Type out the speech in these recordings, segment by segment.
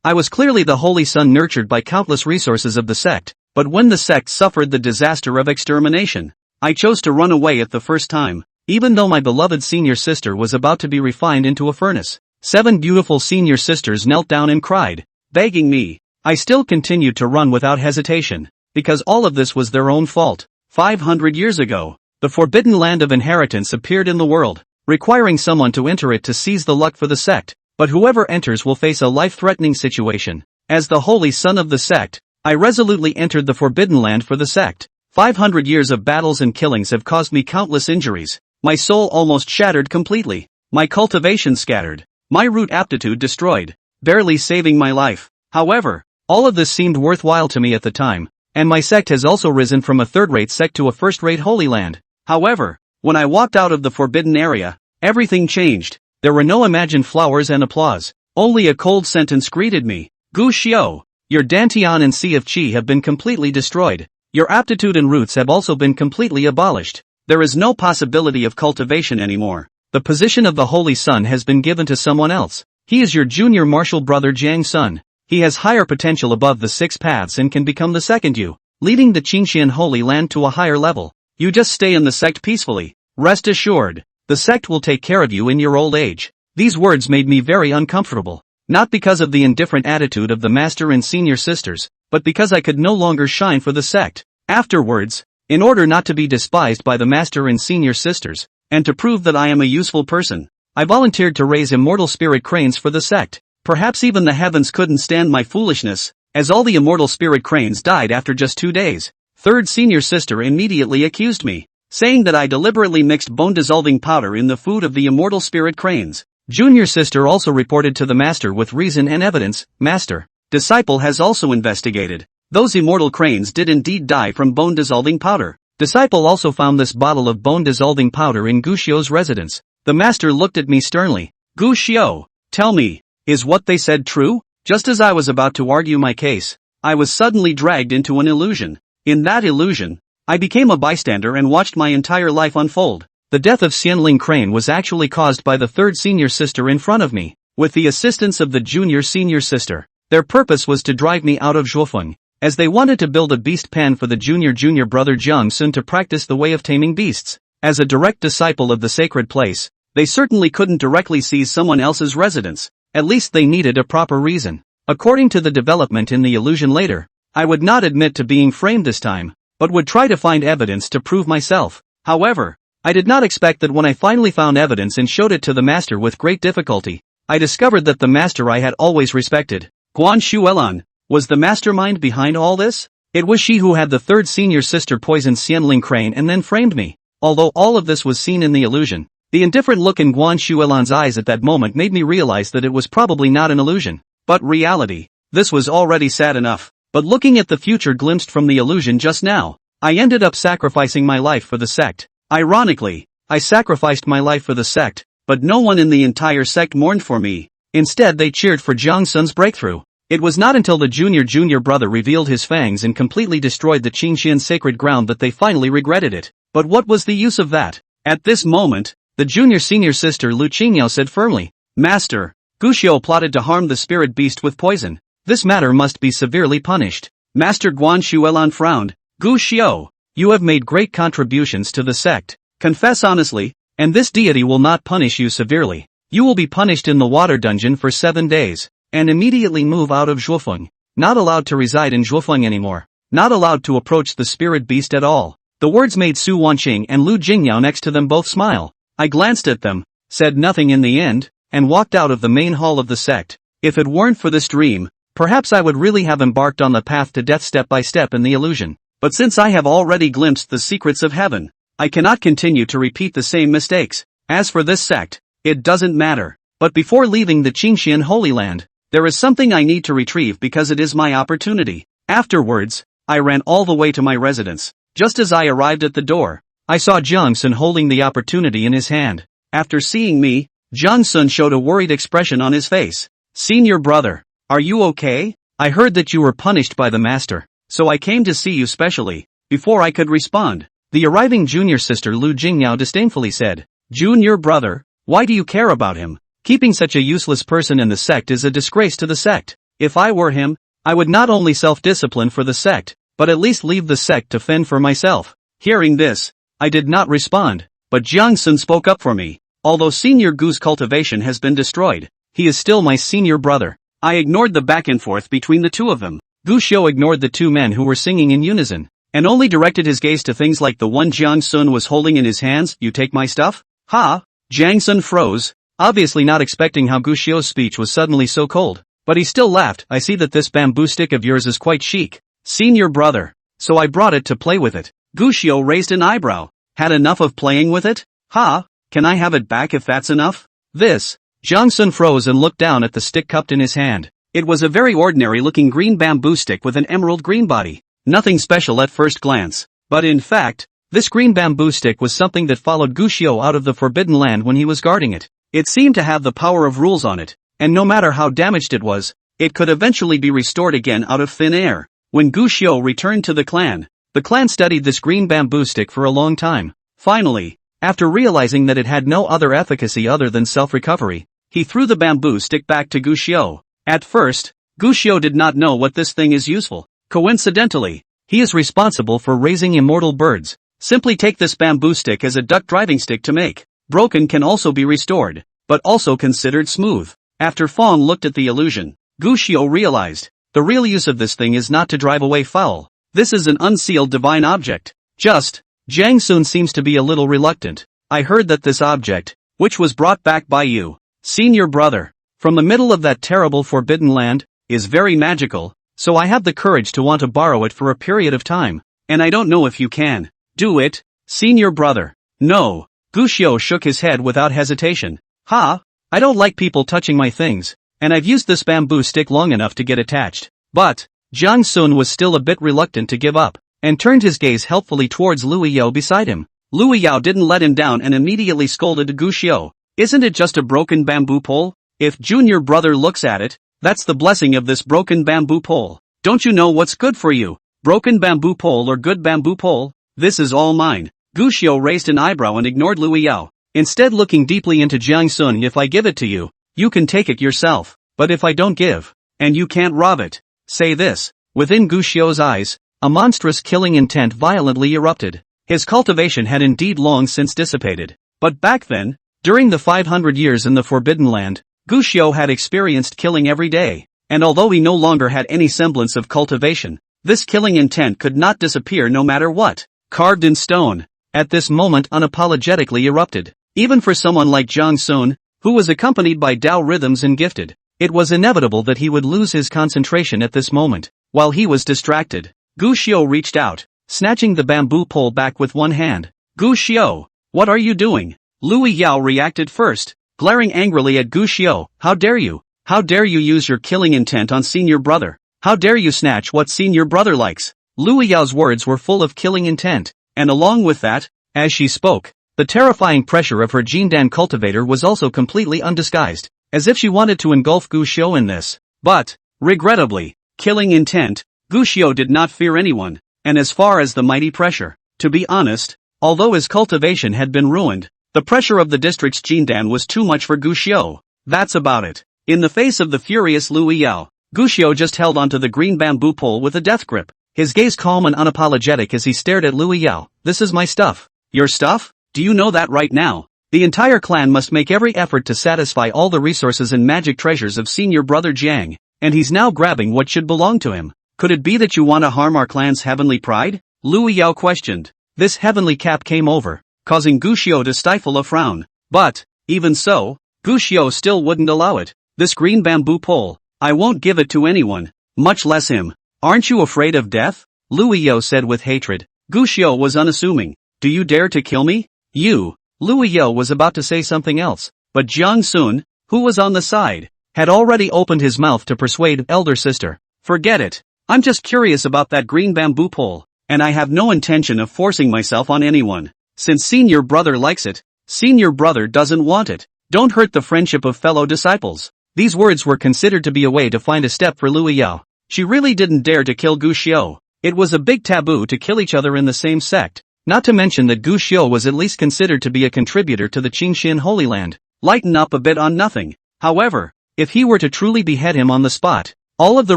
I was clearly the holy son nurtured by countless resources of the sect, but when the sect suffered the disaster of extermination, I chose to run away at the first time, even though my beloved senior sister was about to be refined into a furnace. 7 beautiful senior sisters knelt down and cried, begging me. I still continued to run without hesitation, because all of this was their own fault. 500 years ago, the forbidden land of inheritance appeared in the world, requiring someone to enter it to seize the luck for the sect, but whoever enters will face a life-threatening situation. As the holy son of the sect, I resolutely entered the forbidden land for the sect. 500 years of battles and killings have caused me countless injuries, my soul almost shattered completely, my cultivation scattered, my root aptitude destroyed, barely saving my life. However, all of this seemed worthwhile to me at the time, and my sect has also risen from a third-rate sect to a first-rate holy land. However, when I walked out of the forbidden area, everything changed. There were no imagined flowers and applause, only a cold sentence greeted me. Gu Xiao, your Dantian and Sea of Qi have been completely destroyed. Your aptitude and roots have also been completely abolished. There is no possibility of cultivation anymore. The position of the Holy Sun has been given to someone else. He is your junior martial brother Jiang Sun. He has higher potential above the 6 paths and can become the second you, leading the Qingxian Holy Land to a higher level. You just stay in the sect peacefully. Rest assured, the sect will take care of you in your old age. These words made me very uncomfortable, not because of the indifferent attitude of the master and senior sisters, but because I could no longer shine for the sect. Afterwards, in order not to be despised by the master and senior sisters, and to prove that I am a useful person, I volunteered to raise immortal spirit cranes for the sect. Perhaps even the heavens couldn't stand my foolishness, as all the immortal spirit cranes died after just 2 days. Third senior sister immediately accused me, saying that I deliberately mixed bone-dissolving powder in the food of the immortal spirit cranes. Junior sister also reported to the master with reason and evidence. Master, disciple has also investigated. Those immortal cranes did indeed die from bone-dissolving powder. Disciple also found this bottle of bone-dissolving powder in Gu Xiao's residence. The master looked at me sternly. Gu Xiao, tell me, is what they said true? Just as I was about to argue my case, I was suddenly dragged into an illusion. In that illusion, I became a bystander and watched my entire life unfold. The death of Xianling Crane was actually caused by the third senior sister in front of me, with the assistance of the junior senior sister. Their purpose was to drive me out of Zhuofeng, as they wanted to build a beast pen for the junior brother Jiang Sun to practice the way of taming beasts. As a direct disciple of the sacred place, they certainly couldn't directly seize someone else's residence. At least they needed a proper reason. According to the development in the illusion later, I would not admit to being framed this time, but would try to find evidence to prove myself. However, I did not expect that when I finally found evidence and showed it to the master with great difficulty, I discovered that the master I had always respected, Guan Shuelan, was the mastermind behind all this. It was she who had the third senior sister poison Xianling Crane and then framed me. Although all of this was seen in the illusion, the indifferent look in Guan Shuelan's eyes at that moment made me realize that it was probably not an illusion, but reality. This was already sad enough, but looking at the future glimpsed from the illusion just now, I ended up sacrificing my life for the sect. Ironically, I sacrificed my life for the sect, but no one in the entire sect mourned for me. Instead they cheered for Jiang Sun's breakthrough. It was not until the junior brother revealed his fangs and completely destroyed the Qingxian sacred ground that they finally regretted it. But what was the use of that? At this moment, the junior senior sister Lu Qingyao said firmly, Master, Gu Xiao plotted to harm the spirit beast with poison. This matter must be severely punished. Master Guan Shuelan frowned. Gu Xiao, you have made great contributions to the sect. Confess honestly, and this deity will not punish you severely. You will be punished in the water dungeon for 7 days, and immediately move out of Zhuofeng. Not allowed to reside in Zhuofeng anymore. Not allowed to approach the spirit beast at all. The words made Su Wanqing and Lu Jingyao next to them both smile. I glanced at them, said nothing in the end, and walked out of the main hall of the sect. If it weren't for this dream, perhaps I would really have embarked on the path to death step by step in the illusion. But since I have already glimpsed the secrets of heaven, I cannot continue to repeat the same mistakes. As for this sect, it doesn't matter. But before leaving the Qingxian Holy Land, there is something I need to retrieve because it is my opportunity. Afterwards, I ran all the way to my residence. Just as I arrived at the door, I saw Jiang Sun holding the opportunity in his hand. After seeing me, Jiang Sun showed a worried expression on his face. Senior brother, are you okay? I heard that you were punished by the master, so I came to see you specially. Before I could respond, the arriving junior sister Lu Jingyao disdainfully said, Junior brother, why do you care about him? Keeping such a useless person in the sect is a disgrace to the sect. If I were him, I would not only self-discipline for the sect, but at least leave the sect to fend for myself. Hearing this, I did not respond, but Jiang Sun spoke up for me. Although Senior Gu's cultivation has been destroyed, he is still my senior brother. I ignored the back and forth between the two of them. Gu Xiu ignored the two men who were singing in unison, and only directed his gaze to things like the one Jiang Sun was holding in his hands. You take my stuff? Ha! Jiang Sun froze, obviously not expecting how Gu Xiu's speech was suddenly so cold. But he still laughed. I see that this bamboo stick of yours is quite chic, senior brother. So I brought it to play with it. Gu Xiu raised an eyebrow. Had enough of playing with it? Ha! Can I have it back if that's enough? This. Jiang Sun froze and looked down at the stick cupped in his hand. It was a very ordinary-looking green bamboo stick with an emerald green body. Nothing special at first glance. But in fact, this green bamboo stick was something that followed Gu Xiu out of the Forbidden Land when he was guarding it. It seemed to have the power of rules on it, and no matter how damaged it was, it could eventually be restored again out of thin air. When Gu Xiu returned to the clan studied this green bamboo stick for a long time. Finally, after realizing that it had no other efficacy other than self-recovery, he threw the bamboo stick back to Gu Xiu. At first, Gu Xiu did not know what this thing is useful. Coincidentally, he is responsible for raising immortal birds. Simply take this bamboo stick as a duck driving stick to make. Broken can also be restored, but also considered smooth. After Fong looked at the illusion, Gu Xiu realized, the real use of this thing is not to drive away foul. This is an unsealed divine object. Jiang Sun seems to be a little reluctant. I heard that this object, which was brought back by you, senior brother, from the middle of that terrible Forbidden Land, is very magical, so I have the courage to want to borrow it for a period of time, and I don't know if you can do it, senior brother. No. Gu Xiu shook his head without hesitation. Ha! I don't like people touching my things, and I've used this bamboo stick long enough to get attached. But Jiang Sun was still a bit reluctant to give up, and turned his gaze helpfully towards Lu Yao beside him. Lu Yao didn't let him down and immediately scolded Gu Xiu. Isn't it just a broken bamboo pole? If junior brother looks at it, that's the blessing of this broken bamboo pole. Don't you know what's good for you? Broken bamboo pole or good bamboo pole? This is all mine. Gu Xiu raised an eyebrow and ignored Lu Yao, instead looking deeply into Jiang Sun. If I give it to you, you can take it yourself. But if I don't give, and you can't rob it, say this. Within Gu Xiu's eyes, a monstrous killing intent violently erupted. His cultivation had indeed long since dissipated. But back then, during the 500 years in the Forbidden Land, Gu Xiu had experienced killing every day. And although he no longer had any semblance of cultivation, this killing intent could not disappear no matter what. Carved in stone, at this moment unapologetically erupted. Even for someone like Jiang Sun, who was accompanied by Dao rhythms and gifted, it was inevitable that he would lose his concentration at this moment. While he was distracted, Gu Xiu reached out, snatching the bamboo pole back with one hand. Gu Xiu, what are you doing? Lu Yao reacted first, glaring angrily at Gu Xiu. How dare you? How dare you use your killing intent on senior brother? How dare you snatch what senior brother likes? Lu Yao's words were full of killing intent, and along with that, as she spoke, the terrifying pressure of her Jindan cultivator was also completely undisguised, as if she wanted to engulf Gu Xiu in this. But, regrettably, killing intent, Gu Xiu did not fear anyone, and as far as the mighty pressure, to be honest, although his cultivation had been ruined, the pressure of the district's Jindan was too much for Gu Xiu. That's about it. In the face of the furious Lu Yao, Gu Xiu just held onto the green bamboo pole with a death grip, his gaze calm and unapologetic as he stared at Lu Yao. This is my stuff. Your stuff? Do you know that right now? The entire clan must make every effort to satisfy all the resources and magic treasures of senior brother Jiang, and he's now grabbing what should belong to him. Could it be that you want to harm our clan's heavenly pride? Lu Yao questioned. This heavenly cap came over, causing Gu Xiu to stifle a frown. But, even so, Gu Xiu still wouldn't allow it. This green bamboo pole, I won't give it to anyone, much less him. Aren't you afraid of death? Lu Yao said with hatred. Gu Xiu was unassuming. Do you dare to kill me? You. Lu Yao was about to say something else, but Jiang Sun, who was on the side, had already opened his mouth to persuade elder sister. Forget it. I'm just curious about that green bamboo pole, and I have no intention of forcing myself on anyone. Since senior brother likes it, senior brother doesn't want it. Don't hurt the friendship of fellow disciples. These words were considered to be a way to find a step for Lu Yao. She really didn't dare to kill Gu Xiu. It was a big taboo to kill each other in the same sect, not to mention that Gu Xiu was at least considered to be a contributor to the Qingxin Holy Land. Lighten up a bit on nothing. However, if he were to truly behead him on the spot, all of the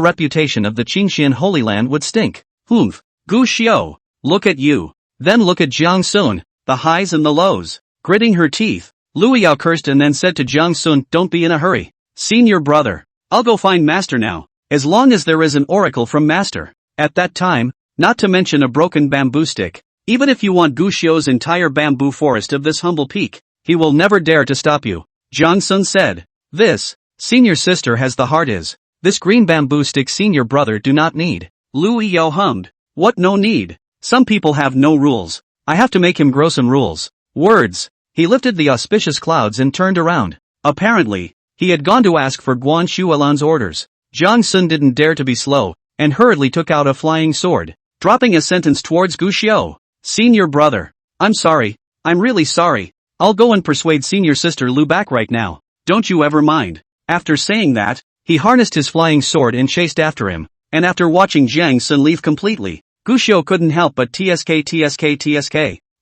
reputation of the Qingxian Holy Land would stink. Humph. Gu Xiao, look at you. Then look at Jiang Sun, the highs and the lows. Gritting her teeth, Lu Yao cursed and then said to Jiang Sun, don't be in a hurry. Senior brother, I'll go find Master now, as long as there is an oracle from Master. At that time, not to mention a broken bamboo stick, even if you want Gu Xiao's entire bamboo forest of this humble peak, he will never dare to stop you. Jiang Sun said. This, senior sister has the heart is. This green bamboo stick senior brother do not need. Lu Yao hummed. What no need? Some people have no rules. I have to make him grow some rules. Words. He lifted the auspicious clouds and turned around. Apparently, he had gone to ask for Guan Shualan's orders. Jiang Sun didn't dare to be slow, and hurriedly took out a flying sword, dropping a sentence towards Gu Xiao. Senior brother. I'm sorry. I'm really sorry. I'll go and persuade senior sister Lu back right now. Don't you ever mind. After saying that, he harnessed his flying sword and chased after him, and after watching Jiang Sun leave completely, Gu Xiao couldn't help but tsk.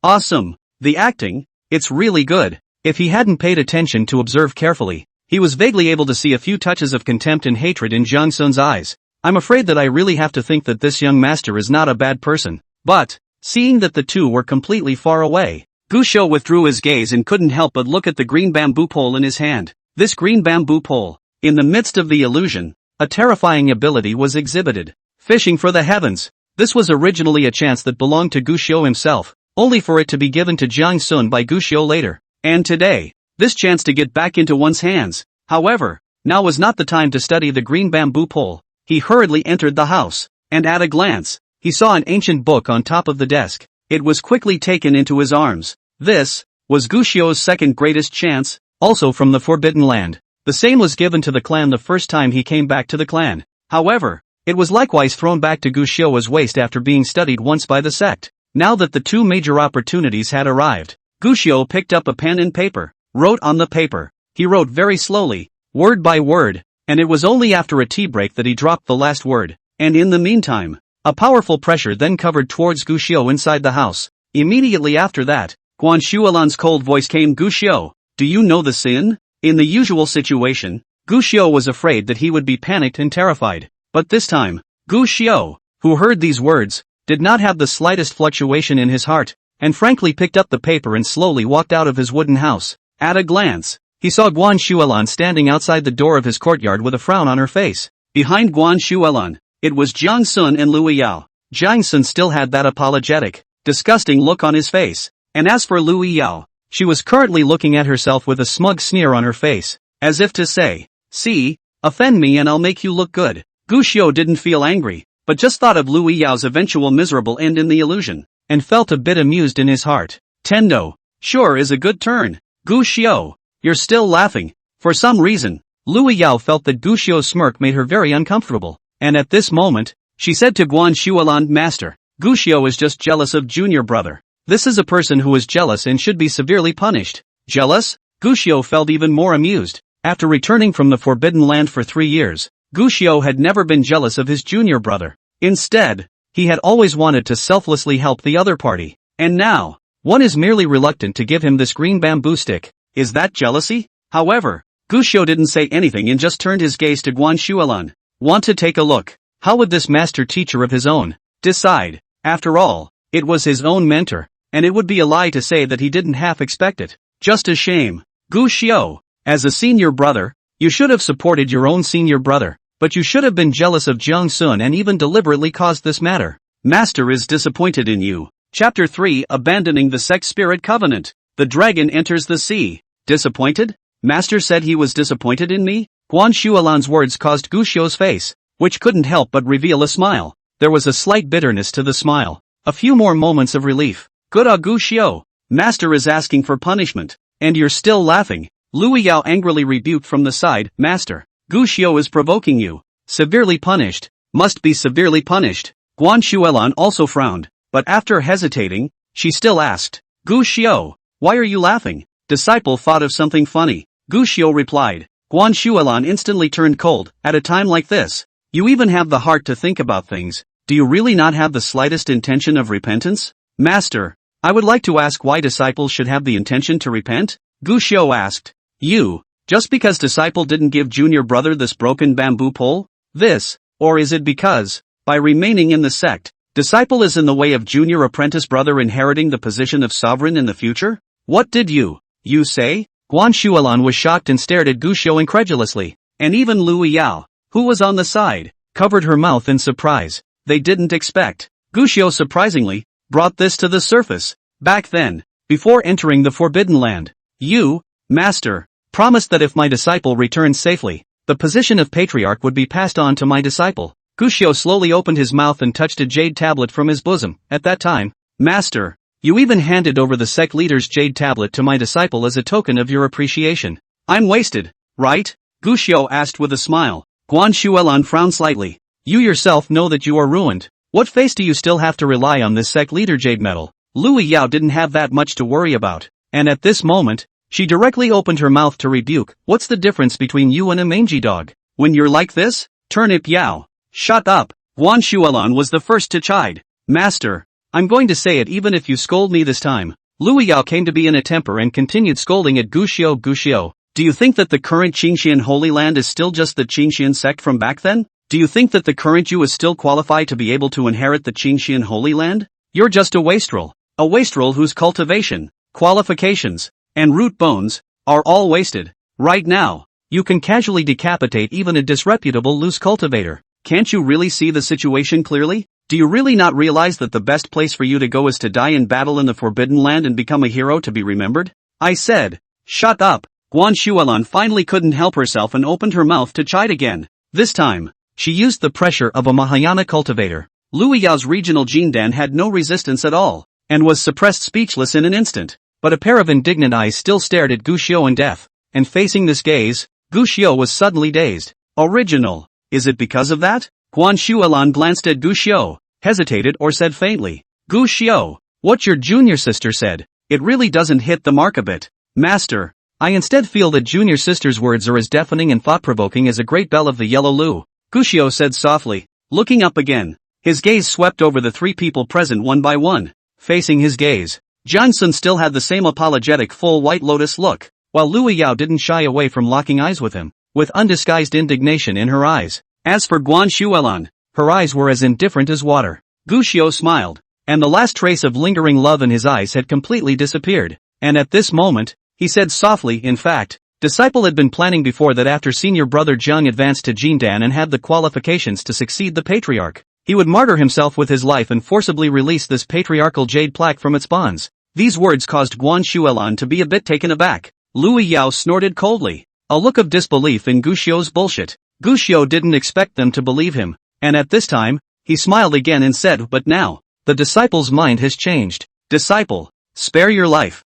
Awesome. The acting, it's really good. If he hadn't paid attention to observe carefully, he was vaguely able to see a few touches of contempt and hatred in Jiang Sun's eyes. I'm afraid that I really have to think that this young master is not a bad person. But, seeing that the two were completely far away, Gu Xiao withdrew his gaze and couldn't help but look at the green bamboo pole in his hand. This green bamboo pole, in the midst of the illusion, a terrifying ability was exhibited. Fishing for the heavens. This was originally a chance that belonged to Gu Xiao himself, only for it to be given to Jiang Sun by Gu Xiao later. And today, this chance to get back into one's hands. However, now was not the time to study the green bamboo pole. He hurriedly entered the house, and at a glance, he saw an ancient book on top of the desk. It was quickly taken into his arms. This was Gu Xiao's second greatest chance, also from the Forbidden Land. The same was given to the clan the first time he came back to the clan. However, it was likewise thrown back to Gu Xiao as waste after being studied once by the sect. Now that the two major opportunities had arrived, Gu Xiao picked up a pen and paper, wrote on the paper. He wrote very slowly, word by word, and it was only after a tea break that he dropped the last word. And in the meantime, a powerful pressure then covered towards Gu Xiao inside the house. Immediately after that, Guan Shualan's cold voice came. Gu Xiao, do you know the sin? In the usual situation, Gu Xiao was afraid that he would be panicked and terrified. But this time, Gu Xiao, who heard these words, did not have the slightest fluctuation in his heart, and frankly picked up the paper and slowly walked out of his wooden house. At a glance, he saw Guan Shualan standing outside the door of his courtyard with a frown on her face. Behind Guan Shualan, it was Jiang Sun and Lu Yao. Jiang Sun still had that apologetic, disgusting look on his face, and as for Lu Yao, she was currently looking at herself with a smug sneer on her face, as if to say, see, offend me and I'll make you look good. Gu Xiao didn't feel angry, but just thought of Lu Yao's eventual miserable end in the illusion, and felt a bit amused in his heart. Tendo, sure is a good turn. Gu Xiao, you're still laughing. For some reason, Lu Yao felt that Gu Xiao's smirk made her very uncomfortable, and at this moment, she said to Guan Shualan, Master, Gu Xiao is just jealous of junior brother. This is a person who is jealous and should be severely punished. Jealous? Gu Xiao felt even more amused. After returning from the Forbidden Land for 3 years, Gu Xiao had never been jealous of his junior brother. Instead, he had always wanted to selflessly help the other party. And now, one is merely reluctant to give him this green bamboo stick. Is that jealousy? However, Gu Xiao didn't say anything and just turned his gaze to Guan Shualan. Want to take a look? How would this master teacher of his own decide? After all, it was his own mentor, and it would be a lie to say that he didn't half expect it. Just a shame. Gu Xiao, as a senior brother, you should have supported your own senior brother, but you should have been jealous of Jiang Sun and even deliberately caused this matter. Master is disappointed in you. Chapter 3, Abandoning the Sect Spirit Covenant. The dragon enters the sea. Disappointed? Master said he was disappointed in me? Guan Shualan's words caused Gu Xiao's face, which couldn't help but reveal a smile. There was a slight bitterness to the smile. A few more moments of relief. Good Gu Xiao. Master is asking for punishment, and you're still laughing. Lu Yao angrily rebuked from the side, Master, Gu Xiao is provoking you. Severely punished. Must be severely punished. Guan Shualan also frowned, but after hesitating, she still asked, Gu Xiao, why are you laughing? Disciple thought of something funny. Gu Xiao replied. Guan Shualan instantly turned cold. At a time like this, you even have the heart to think about things. Do you really not have the slightest intention of repentance? Master, I would like to ask why disciples should have the intention to repent? Gu Xiao asked. You, just because disciple didn't give junior brother this broken bamboo pole? this, or is it because, by remaining in the sect, disciple is in the way of junior apprentice brother inheriting the position of sovereign in the future? What did you say? Guan Shuolan was shocked and stared at Guxiu incredulously, and even Lu Yao, who was on the side, covered her mouth in surprise. They didn't expect. Guxiu surprisingly brought this to the surface. Back then, before entering the Forbidden Land, you, Master, promised that if my disciple returned safely, the position of patriarch would be passed on to my disciple. Guxiu slowly opened his mouth and touched a jade tablet from his bosom. At that time, Master, you even handed over the sect leader's jade tablet to my disciple as a token of your appreciation. I'm wasted, right? Guxiu asked with a smile. Guan Shuolan frowned slightly. You yourself know that you are ruined. What face do you still have to rely on this sect leader jade medal? Lu Yao didn't have that much to worry about, and at this moment, she directly opened her mouth to rebuke. What's the difference between you and a mangy dog? When you're like this? Turnip Yao. Shut up. Guan Shuolan was the first to chide. Master, I'm going to say it even if you scold me this time. Lu Yao came to be in a temper and continued scolding at Guxiu. Guxiu, do you think that the current Qingxian Holy Land is still just the Qingxian sect from back then? Do you think that the current you is still qualified to be able to inherit the Qingxian Holy Land? You're just a wastrel. A wastrel whose cultivation, qualifications, and root bones are all wasted. Right now, you can casually decapitate even a disreputable loose cultivator. Can't you really see the situation clearly? Do you really not realize that the best place for you to go is to die in battle in the Forbidden Land and become a hero to be remembered? I said, shut up. Guan Shuolan finally couldn't help herself and opened her mouth to chide again. This time, she used the pressure of a Mahayana cultivator. Lu Yao's regional Jindan had no resistance at all, and was suppressed speechless in an instant. But a pair of indignant eyes still stared at Guxiu in death, and facing this gaze, Guxiu was suddenly dazed. Original. Is it because of that? Guan Shuolan glanced at Guxiu, hesitated or said faintly, Guxiu, what your junior sister said, it really doesn't hit the mark a bit. Master, I instead feel that junior sister's words are as deafening and thought-provoking as a great bell of the yellow Lu. Guxiu said softly, looking up again. His gaze swept over the three people present one by one. Facing his gaze, Johnson still had the same apologetic full white lotus look, while Lu Yao didn't shy away from locking eyes with him, with undisguised indignation in her eyes. As for Guan Shuolan, her eyes were as indifferent as water. Guxiu smiled, and the last trace of lingering love in his eyes had completely disappeared, and at this moment, he said softly, in fact, disciple had been planning before that after senior brother Zheng advanced to Jindan and had the qualifications to succeed the patriarch, he would martyr himself with his life and forcibly release this patriarchal jade plaque from its bonds. These words caused Guan Shuolan to be a bit taken aback. Lu Yao snorted coldly, a look of disbelief in Guxiu's bullshit. Guxiu didn't expect them to believe him, and at this time, he smiled again and said, but now, the disciple's mind has changed. Disciple, spare your life.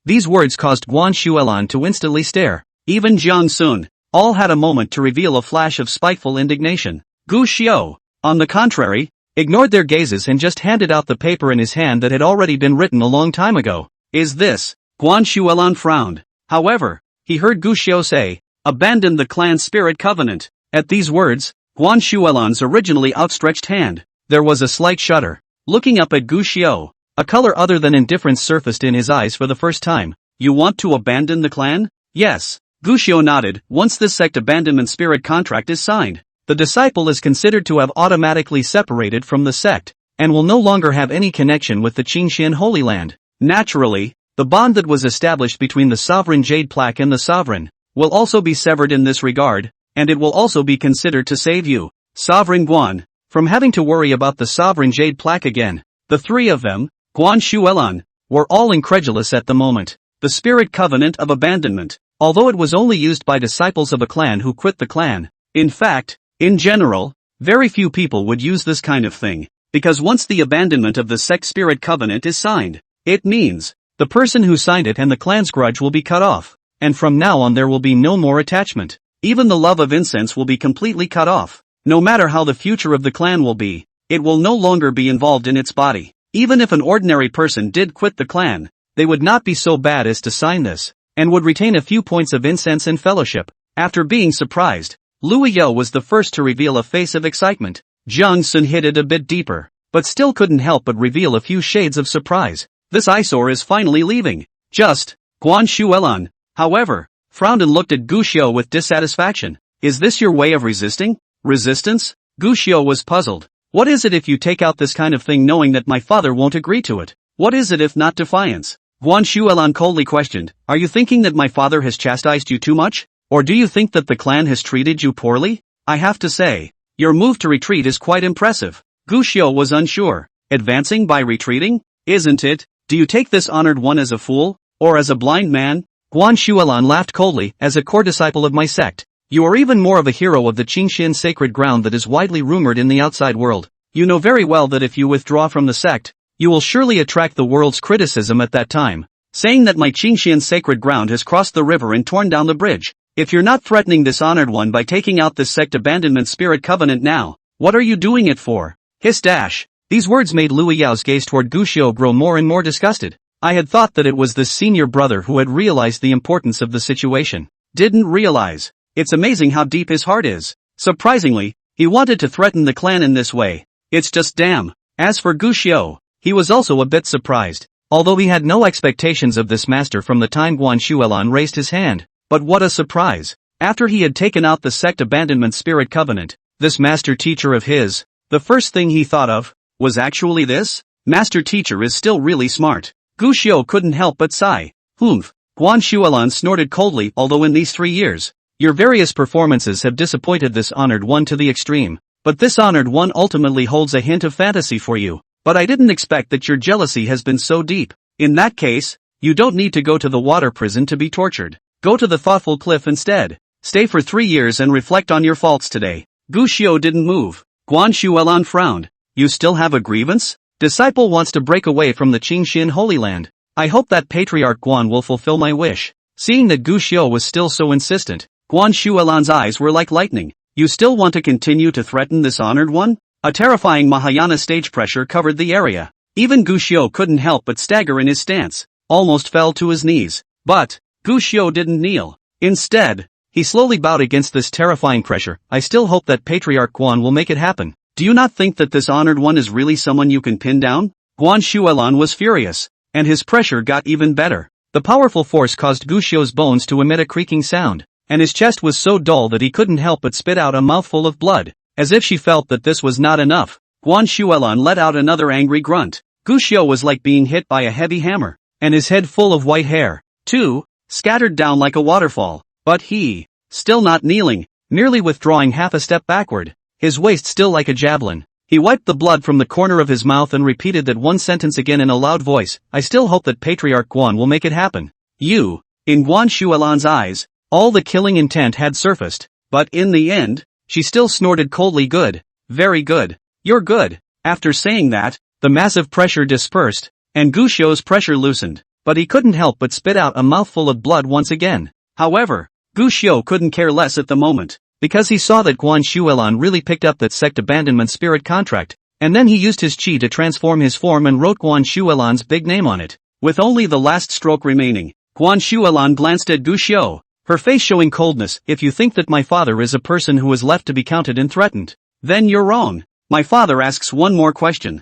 These words caused Guan Shuolan to instantly stare. Even Jiang Sun, all had a moment to reveal a flash of spiteful indignation. Guxiu, on the contrary, ignored their gazes and just handed out the paper in his hand that had already been written a long time ago. Is this? Guan Shuolan frowned. However, he heard Guxiu say, abandon the clan spirit covenant. At these words, Guan Shuolan's originally outstretched hand, there was a slight shudder. Looking up at Guxiu, a color other than indifference surfaced in his eyes for the first time. You want to abandon the clan? Yes. Guxiu nodded. Once this sect abandonment spirit contract is signed, the disciple is considered to have automatically separated from the sect, and will no longer have any connection with the Qingxian Holy Land. Naturally, the bond that was established between the sovereign jade plaque and the sovereign, will also be severed in this regard, and it will also be considered to save you, Sovereign Guan, from having to worry about the sovereign jade plaque again. The three of them, Guan Shuolan, were all incredulous at the moment. The spirit covenant of abandonment, although it was only used by disciples of a clan who quit the clan. In fact, in general, very few people would use this kind of thing, because once the abandonment of the sect spirit covenant is signed, it means, the person who signed it and the clan's grudge will be cut off, and from now on there will be no more attachment. Even the love of incense will be completely cut off. No matter how the future of the clan will be, it will no longer be involved in its body. Even if an ordinary person did quit the clan, they would not be so bad as to sign this, and would retain a few points of incense and fellowship. After being surprised, Lu Yao was the first to reveal a face of excitement. Jiang Sun hid it a bit deeper, but still couldn't help but reveal a few shades of surprise. This eyesore is finally leaving. Just, Guan Shuolan, however, frowned and looked at Guxiu with dissatisfaction. Is this your way of resisting? Resistance? Gu Xiu was puzzled. What is it if you take out this kind of thing knowing that my father won't agree to it? What is it if not defiance? Guan Shuelan coldly questioned, are you thinking that my father has chastised you too much? Or do you think that the clan has treated you poorly? I have to say, your move to retreat is quite impressive. Gu Xiu was unsure. Advancing by retreating? Isn't it? Do you take this honored one as a fool? Or as a blind man? Guan Shuelan laughed coldly, as a core disciple of my sect. You are even more of a hero of the Qingxian sacred ground that is widely rumored in the outside world. You know very well that if you withdraw from the sect, you will surely attract the world's criticism at that time, saying that my Qingxian sacred ground has crossed the river and torn down the bridge. If you're not threatening this honored one by taking out this sect abandonment spirit covenant now, what are you doing it for? Hiss dash. These words made Lu Yao's gaze toward Gu Xiu grow more and more disgusted. I had thought that it was this senior brother who had realized the importance of the situation. Didn't realize. It's amazing how deep his heart is. Surprisingly, he wanted to threaten the clan in this way. It's just damn. As for Gu Xiu, he was also a bit surprised, although he had no expectations of this master from the time Guan Shuelan raised his hand. But what a surprise. After he had taken out the sect abandonment spirit covenant, this master teacher of his, the first thing he thought of, was actually this? Master teacher is still really smart. Gu Xiu couldn't help but sigh. Humph. Guan Shuelan snorted coldly, although in these 3 years, your various performances have disappointed this honored one to the extreme. But this honored one ultimately holds a hint of fantasy for you. But I didn't expect that your jealousy has been so deep. In that case, you don't need to go to the water prison to be tortured. Go to the thoughtful cliff instead. Stay for 3 years and reflect on your faults today. Gu Xiu didn't move. Guan Shuelan frowned. You still have a grievance? Disciple wants to break away from the Qingxian Holy Land. I hope that Patriarch Guan will fulfill my wish. Seeing that Gu Xiu was still so insistent, Guan Shuelan's eyes were like lightning. You still want to continue to threaten this honored one? A terrifying Mahayana stage pressure covered the area. Even Gu Xiu couldn't help but stagger in his stance, almost fell to his knees. But Gu Xiu didn't kneel. Instead, he slowly bowed against this terrifying pressure. I still hope that Patriarch Guan will make it happen. Do you not think that this honored one is really someone you can pin down? Guan Shuelan was furious, and his pressure got even better. The powerful force caused Gu Xiu's bones to emit a creaking sound, and his chest was so dull that he couldn't help but spit out a mouthful of blood. As if she felt that this was not enough, Guan Shuelan let out another angry grunt. Gu Xiu was like being hit by a heavy hammer, and his head full of white hair, too, scattered down like a waterfall. But he, still not kneeling, merely withdrawing half a step backward, his waist still like a javelin. He wiped the blood from the corner of his mouth and repeated that one sentence again in a loud voice. I still hope that Patriarch Guan will make it happen. You. In Guan Shuelan's eyes, all the killing intent had surfaced, but in the end, she still snorted coldly. Good. Very good. You're good. After saying that, the massive pressure dispersed, and Gu Xiu's pressure loosened, but he couldn't help but spit out a mouthful of blood once again. However, Gu Xiu couldn't care less at the moment, because he saw that Guan Shuelan really picked up that sect abandonment spirit contract, and then he used his qi to transform his form and wrote Guan Shuelan's big name on it. With only the last stroke remaining, Guan Shuelan glanced at Gu Xiu, her face showing coldness. If you think that my father is a person who is left to be counted and threatened, then you're wrong. My father asks one more question.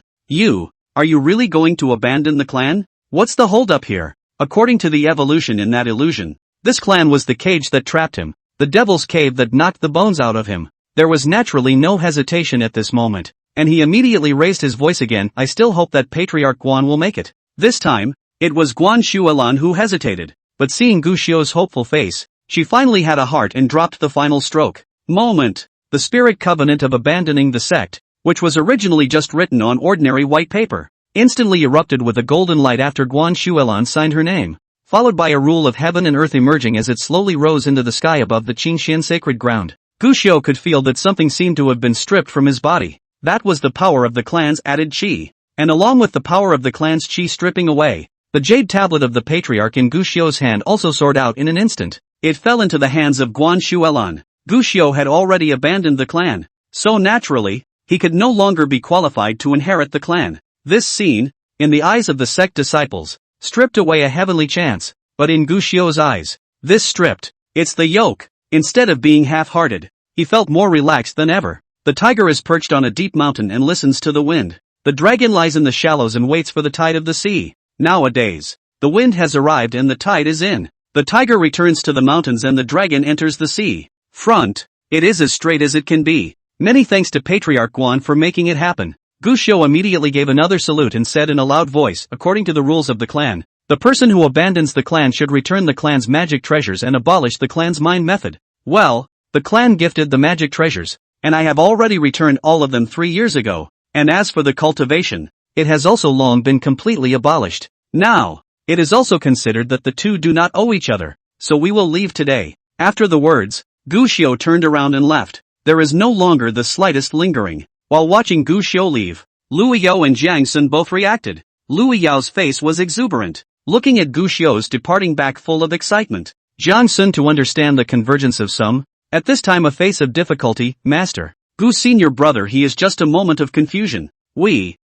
Are you really going to abandon the clan? What's the holdup here? According to the evolution in that illusion, this clan was the cage that trapped him, the devil's cave that knocked the bones out of him. There was naturally no hesitation at this moment, and he immediately raised his voice again. I still hope that Patriarch Guan will make it. This time, it was Guan Shuelan who hesitated, but seeing Gu Xiu's hopeful face, she finally had a heart and dropped the final stroke. Moment. The spirit covenant of abandoning the sect, which was originally just written on ordinary white paper, instantly erupted with a golden light after Guan Shuelan signed her name, followed by a rule of heaven and earth emerging as it slowly rose into the sky above the Qingxian sacred ground. Gu Xiu could feel that something seemed to have been stripped from his body. That was the power of the clan's added qi, and along with the power of the clan's qi stripping away, the jade tablet of the patriarch in Gu Xiu's hand also soared out in an instant. It fell into the hands of Guan Shuelan. Gu Xiu had already abandoned the clan, so naturally, he could no longer be qualified to inherit the clan. This scene, in the eyes of the sect disciples, stripped away a heavenly chance, but in Gu Xiu's eyes, this stripped, it's the yoke. Instead of being half-hearted, he felt more relaxed than ever. The tiger is perched on a deep mountain and listens to the wind. The dragon lies in the shallows and waits for the tide of the sea. Nowadays, the wind has arrived and the tide is in. The tiger returns to the mountains and the dragon enters the sea. Front, it is as straight as it can be. Many thanks to Patriarch Guan for making it happen. Gu Xiu immediately gave another salute and said in a loud voice, according to the rules of the clan, the person who abandons the clan should return the clan's magic treasures and abolish the clan's mind method. Well, the clan gifted the magic treasures, and I have already returned all of them 3 years ago, and as for the cultivation, it has also long been completely abolished. Now, it is also considered that the two do not owe each other, so we will leave today. After the words, Gu Xiu turned around and left. There is no longer the slightest lingering. While watching Gu Xiu leave, Lu Yao and Jiang Sun both reacted. Lu Yao's face was exuberant, looking at Gu Xiu's departing back full of excitement. Jiang Sun to understand the convergence of some, at this time a face of difficulty, master. Gu senior brother, he is just a moment of confusion.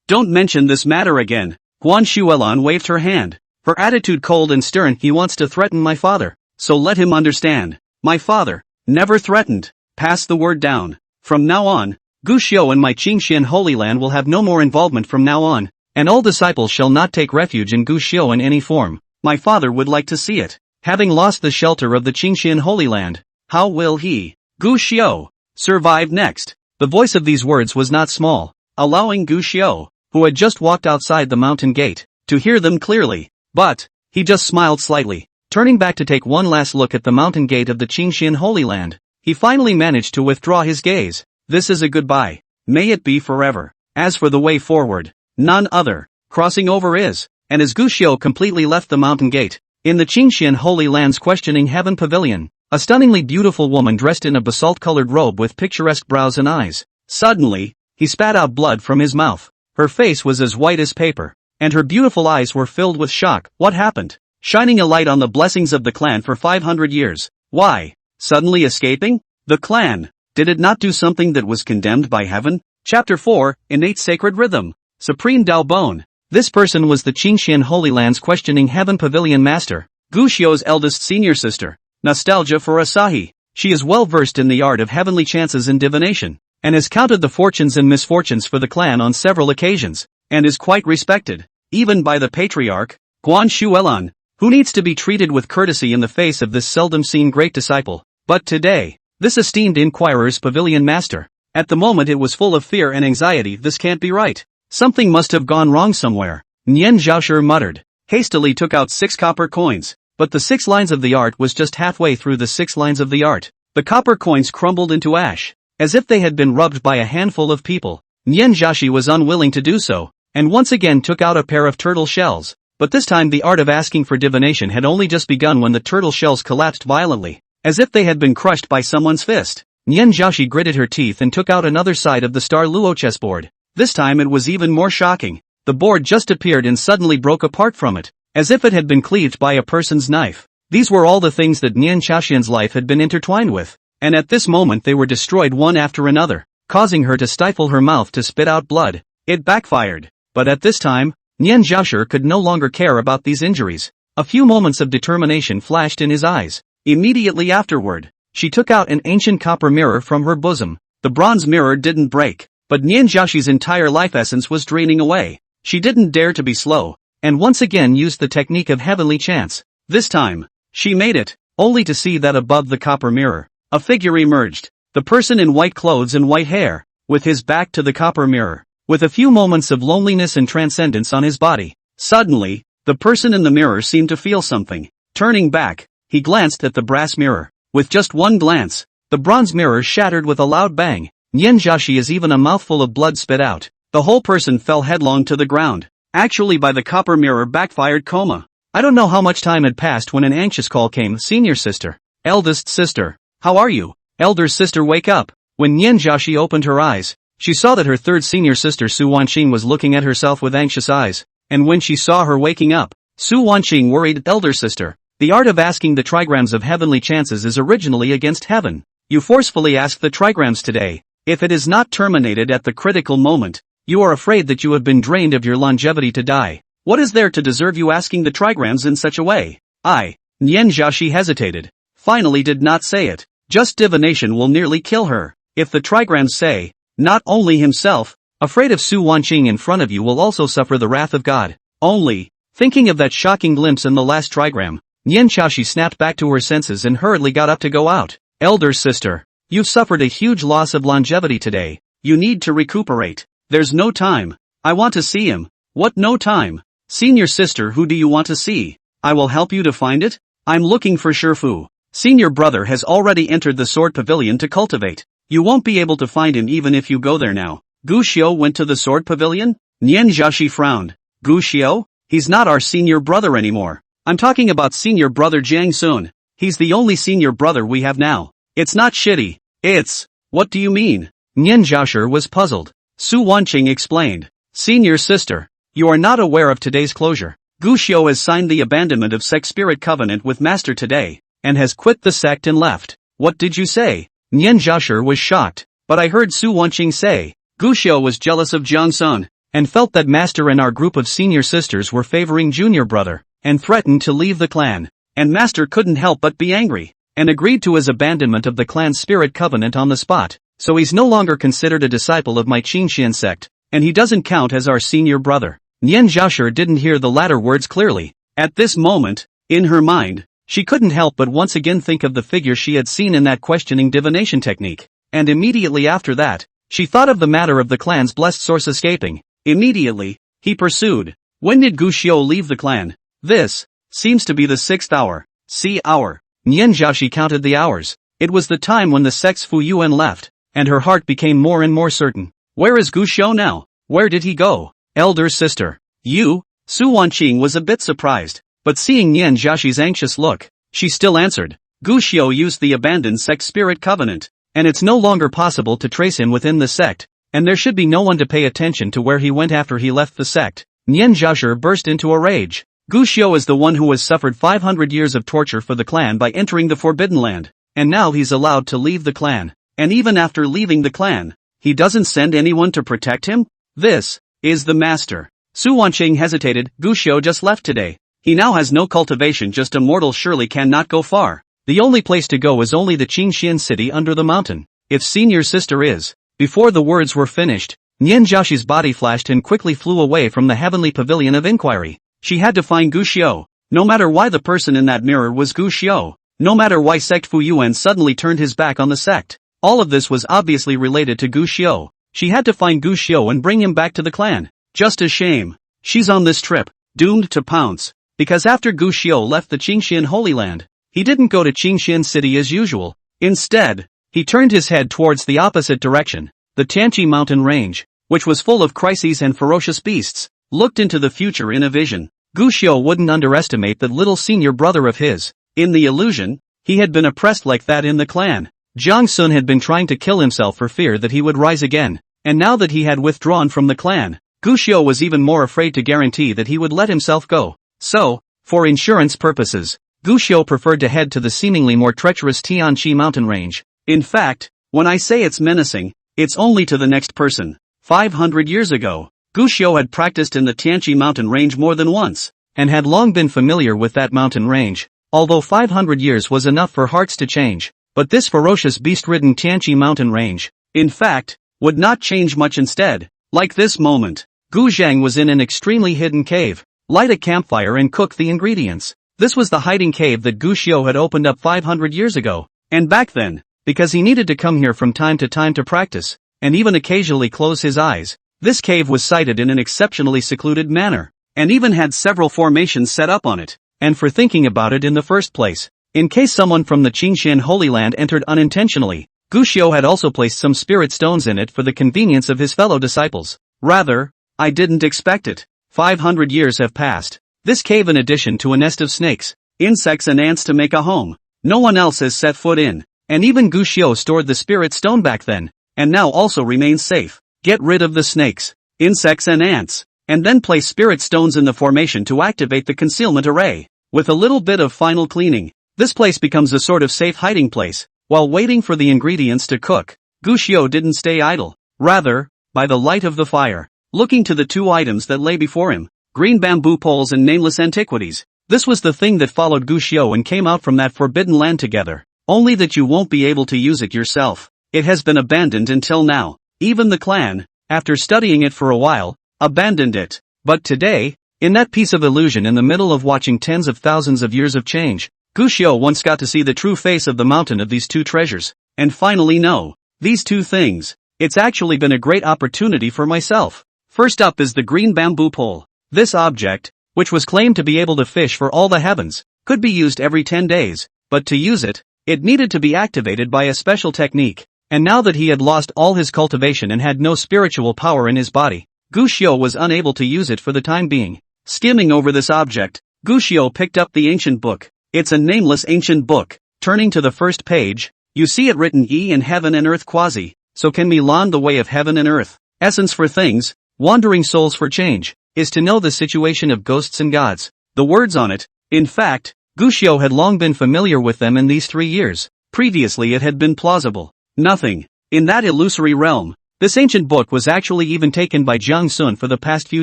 Don't mention this matter again. Guan Shuelan waved her hand. Her attitude cold and stern. He wants to threaten my father, so let him understand. My father, never threatened. Pass the word down. From now on, Gu Xiu and my Qingxian Holy Land will have no more involvement from now on, and all disciples shall not take refuge in Gu Xiu in any form. My father would like to see it. Having lost the shelter of the Qingxian Holy Land, how will he, Gu Xiu, survive next? The voice of these words was not small, allowing Gu Xiu, who had just walked outside the mountain gate, to hear them clearly. But, he just smiled slightly, turning back to take one last look at the mountain gate of the Qingxian Holy Land. He finally managed to withdraw his gaze. This is a goodbye. May it be forever. As for the way forward, none other. Crossing over is, and as Gu Xiu completely left the mountain gate, in the Qingxian Holy Land's questioning heaven pavilion, a stunningly beautiful woman dressed in a basalt-colored robe with picturesque brows and eyes. Suddenly, he spat out blood from his mouth. Her face was as white as paper, and her beautiful eyes were filled with shock. What happened? Shining a light on the blessings of the clan for 500 years. Why? Suddenly escaping? The clan. Did it not do something that was condemned by heaven? Chapter 4, Innate Sacred Rhythm. Supreme Dao Bone. This person was the Qingxian Holy Land's questioning heaven pavilion master, Gu Xiu's eldest senior sister. Nostalgia for Asahi. She is well versed in the art of heavenly chances and divination, and has counted the fortunes and misfortunes for the clan on several occasions, and is quite respected, even by the patriarch, Guan Shuelan, who needs to be treated with courtesy in the face of this seldom seen great disciple. But today, this esteemed inquirer's pavilion master, at the moment it was full of fear and anxiety. This can't be right. Something must have gone wrong somewhere. Nian Zhaoshi muttered, hastily took out 6 copper coins, but the 6 lines of the art was just halfway through the 6 lines of the art. The copper coins crumbled into ash, as if they had been rubbed by a handful of people. Nian Zhaoshi was unwilling to do so, and once again took out a pair of turtle shells, but this time the art of asking for divination had only just begun when the turtle shells collapsed violently, as if they had been crushed by someone's fist. Nian Zhaoshi gritted her teeth and took out another side of the star luo chessboard. This time it was even more shocking. The board just appeared and suddenly broke apart from it, as if it had been cleaved by a person's knife. These were all the things that Nian Zhaoxian's life had been intertwined with, and at this moment they were destroyed one after another, causing her to stifle her mouth to spit out blood. It backfired, but at this time, Nian Zhaoshi could no longer care about these injuries. A few moments of determination flashed in his eyes. Immediately afterward, she took out an ancient copper mirror from her bosom. The bronze mirror didn't break, but Nian Zhaoshi's entire life essence was draining away. She didn't dare to be slow, and once again used the technique of heavenly chance. This time, she made it, only to see that above the copper mirror, a figure emerged. The person in white clothes and white hair, with his back to the copper mirror, with a few moments of loneliness and transcendence on his body. Suddenly, the person in the mirror seemed to feel something. Turning back, he glanced at the brass mirror. With just one glance, the bronze mirror shattered with a loud bang. Nian Zhaoshi is even a mouthful of blood spit out. The whole person fell headlong to the ground, actually by the copper mirror backfired coma. I don't know how much time had passed when an anxious call came. Senior sister. Eldest sister. How are you? Elder sister, wake up. When Nian Zhaoshi opened her eyes, she saw that her third senior sister Su Wanqing was looking at herself with anxious eyes, and when she saw her waking up, Su Wanqing worried. Elder sister. The art of asking the trigrams of heavenly chances is originally against heaven. You forcefully ask the trigrams today. If it is not terminated at the critical moment, you are afraid that you have been drained of your longevity to die. What is there to deserve you asking the trigrams in such a way? Nian Zhaoshi hesitated. Finally did not say it. Just divination will nearly kill her. If the trigrams say, not only himself, afraid of Su Wanqing in front of you will also suffer the wrath of God. Only, thinking of that shocking glimpse in the last trigram, Nian Zhaoshi snapped back to her senses and hurriedly got up to go out. Elder sister. You've suffered a huge loss of longevity today. You need to recuperate. There's no time. I want to see him. What no time? Senior sister, who do you want to see? I will help you to find it. I'm looking for Shifu. Senior brother has already entered the sword pavilion to cultivate. You won't be able to find him even if you go there now. Gu Xiao went to the sword pavilion? Nian Jiaxi frowned. Gu Xiao? He's not our senior brother anymore. I'm talking about senior brother Jiang Sun. He's the only senior brother we have now. It's not shitty. It's... What do you mean? Nian Jiaxi was puzzled. Su Wanqing explained. Senior sister. You are not aware of today's closure. Gu Xiao has signed the abandonment of sect spirit covenant with master today, and has quit the sect and left. What did you say? Nian Jiaxi was shocked. But I heard Su Wanqing say, Gu Xiao was jealous of Jiang Sun, and felt that master and our group of senior sisters were favoring junior brother, and threatened to leave the clan. And master couldn't help but be angry, and agreed to his abandonment of the clan's spirit covenant on the spot. So he's no longer considered a disciple of my Qingxian sect, and he doesn't count as our senior brother. Nian Jiaxi didn't hear the latter words clearly. At this moment, in her mind, she couldn't help but once again think of the figure she had seen in that questioning divination technique. And immediately after that, she thought of the matter of the clan's blessed source escaping. Immediately, he pursued. When did Gu Xiao leave the clan? This seems to be the 6th hour. See hour. Nian Jiaxi counted the hours. It was the time when the sect's Fu Yuan left, and her heart became more and more certain. Where is Gu Xiao now? Where did he go? Elder sister. You? Su Wanqing was a bit surprised, but seeing Nian Jiaxi's anxious look, she still answered. Gu Xiao used the abandoned sect spirit covenant, and it's no longer possible to trace him within the sect, and there should be no one to pay attention to where he went after he left the sect. Nian Jiaxi burst into a rage. Gu Xiao is the one who has suffered 500 years of torture for the clan by entering the Forbidden Land, and now he's allowed to leave the clan. And even after leaving the clan, he doesn't send anyone to protect him? This is the master. Su Wanqing hesitated. Gu Xiao just left today. He now has no cultivation, just a mortal surely cannot go far. The only place to go is only the Qingxian city under the mountain. If senior sister is... Before the words were finished, Nian Jiaxi's body flashed and quickly flew away from the heavenly pavilion of inquiry. She had to find Gu Xiao. No matter why the person in that mirror was Gu Xiao. No matter why sect Fu Yuan suddenly turned his back on the sect. All of this was obviously related to Gu Xiao. She had to find Gu Xiao and bring him back to the clan. Just a shame. She's on this trip, doomed to pounce. Because after Gu Xiao left the Qingxian Holy Land, he didn't go to Qingxian City as usual. Instead, he turned his head towards the opposite direction. The Tianqi mountain range, which was full of crises and ferocious beasts, looked into the future in a vision. Gu Xiao wouldn't underestimate that little senior brother of his. In the illusion, he had been oppressed like that in the clan. Jiang Sun had been trying to kill himself for fear that he would rise again, and now that he had withdrawn from the clan, Gu Xiao was even more afraid to guarantee that he would let himself go. So, for insurance purposes, Gu Xiao preferred to head to the seemingly more treacherous Tianqi mountain range. In fact, when I say it's menacing, it's only to the next person. 500 years ago, Gu Xiao had practiced in the Tianqi mountain range more than once, and had long been familiar with that mountain range, although 500 years was enough for hearts to change. But this ferocious beast-ridden Tianqi mountain range, in fact, would not change much. Instead. Like this moment, Gu Zhang was in an extremely hidden cave. Light a campfire and cook the ingredients. This was the hiding cave that Gu Xiao had opened up 500 years ago. And back then, because he needed to come here from time to practice, and even occasionally close his eyes, this cave was sited in an exceptionally secluded manner, and even had several formations set up on it. And for thinking about it in the first place, in case someone from the Qingxian Holy Land entered unintentionally, Gu Xiao had also placed some spirit stones in it for the convenience of his fellow disciples. Rather, I didn't expect it. 500 years have passed. This cave, in addition to a nest of snakes, insects and ants to make a home, no one else has set foot in. And even Gu Xiao stored the spirit stone back then, and now also remains safe. Get rid of the snakes, insects and ants, and then place spirit stones in the formation to activate the concealment array. With a little bit of final cleaning, this place becomes a sort of safe hiding place. While waiting for the ingredients to cook, Gu Xiao didn't stay idle. Rather, by the light of the fire, looking to the two items that lay before him, green bamboo poles and nameless antiquities. This was the thing that followed Gu Xiao and came out from that forbidden land together. Only that you won't be able to use it yourself. It has been abandoned until now. Even the clan, after studying it for a while, abandoned it. But today, in that piece of illusion in the middle of watching tens of thousands of years of change, Gu Xiao once got to see the true face of the mountain of these two treasures. and finally know these two things. It's actually been a great opportunity for myself. First up is the green bamboo pole. This object, which was claimed to be able to fish for all the heavens, could be used every 10 days, but to use it, it needed to be activated by a special technique. And now that he had lost all his cultivation and had no spiritual power in his body, Gushio was unable to use it for the time being. Skimming over this object, Gushio picked up the ancient book. It's a nameless ancient book. Turning to the first page, you see it written E in heaven and earth quasi, so can me learn the way of heaven and earth. Essence for things, wandering souls for change, is to know the situation of ghosts and gods. The words on it, in fact, Gushio had long been familiar with them in these 3 years. Previously it had been plausible. Nothing. In that illusory realm, this ancient book was actually even taken by Jiang Sun for the past few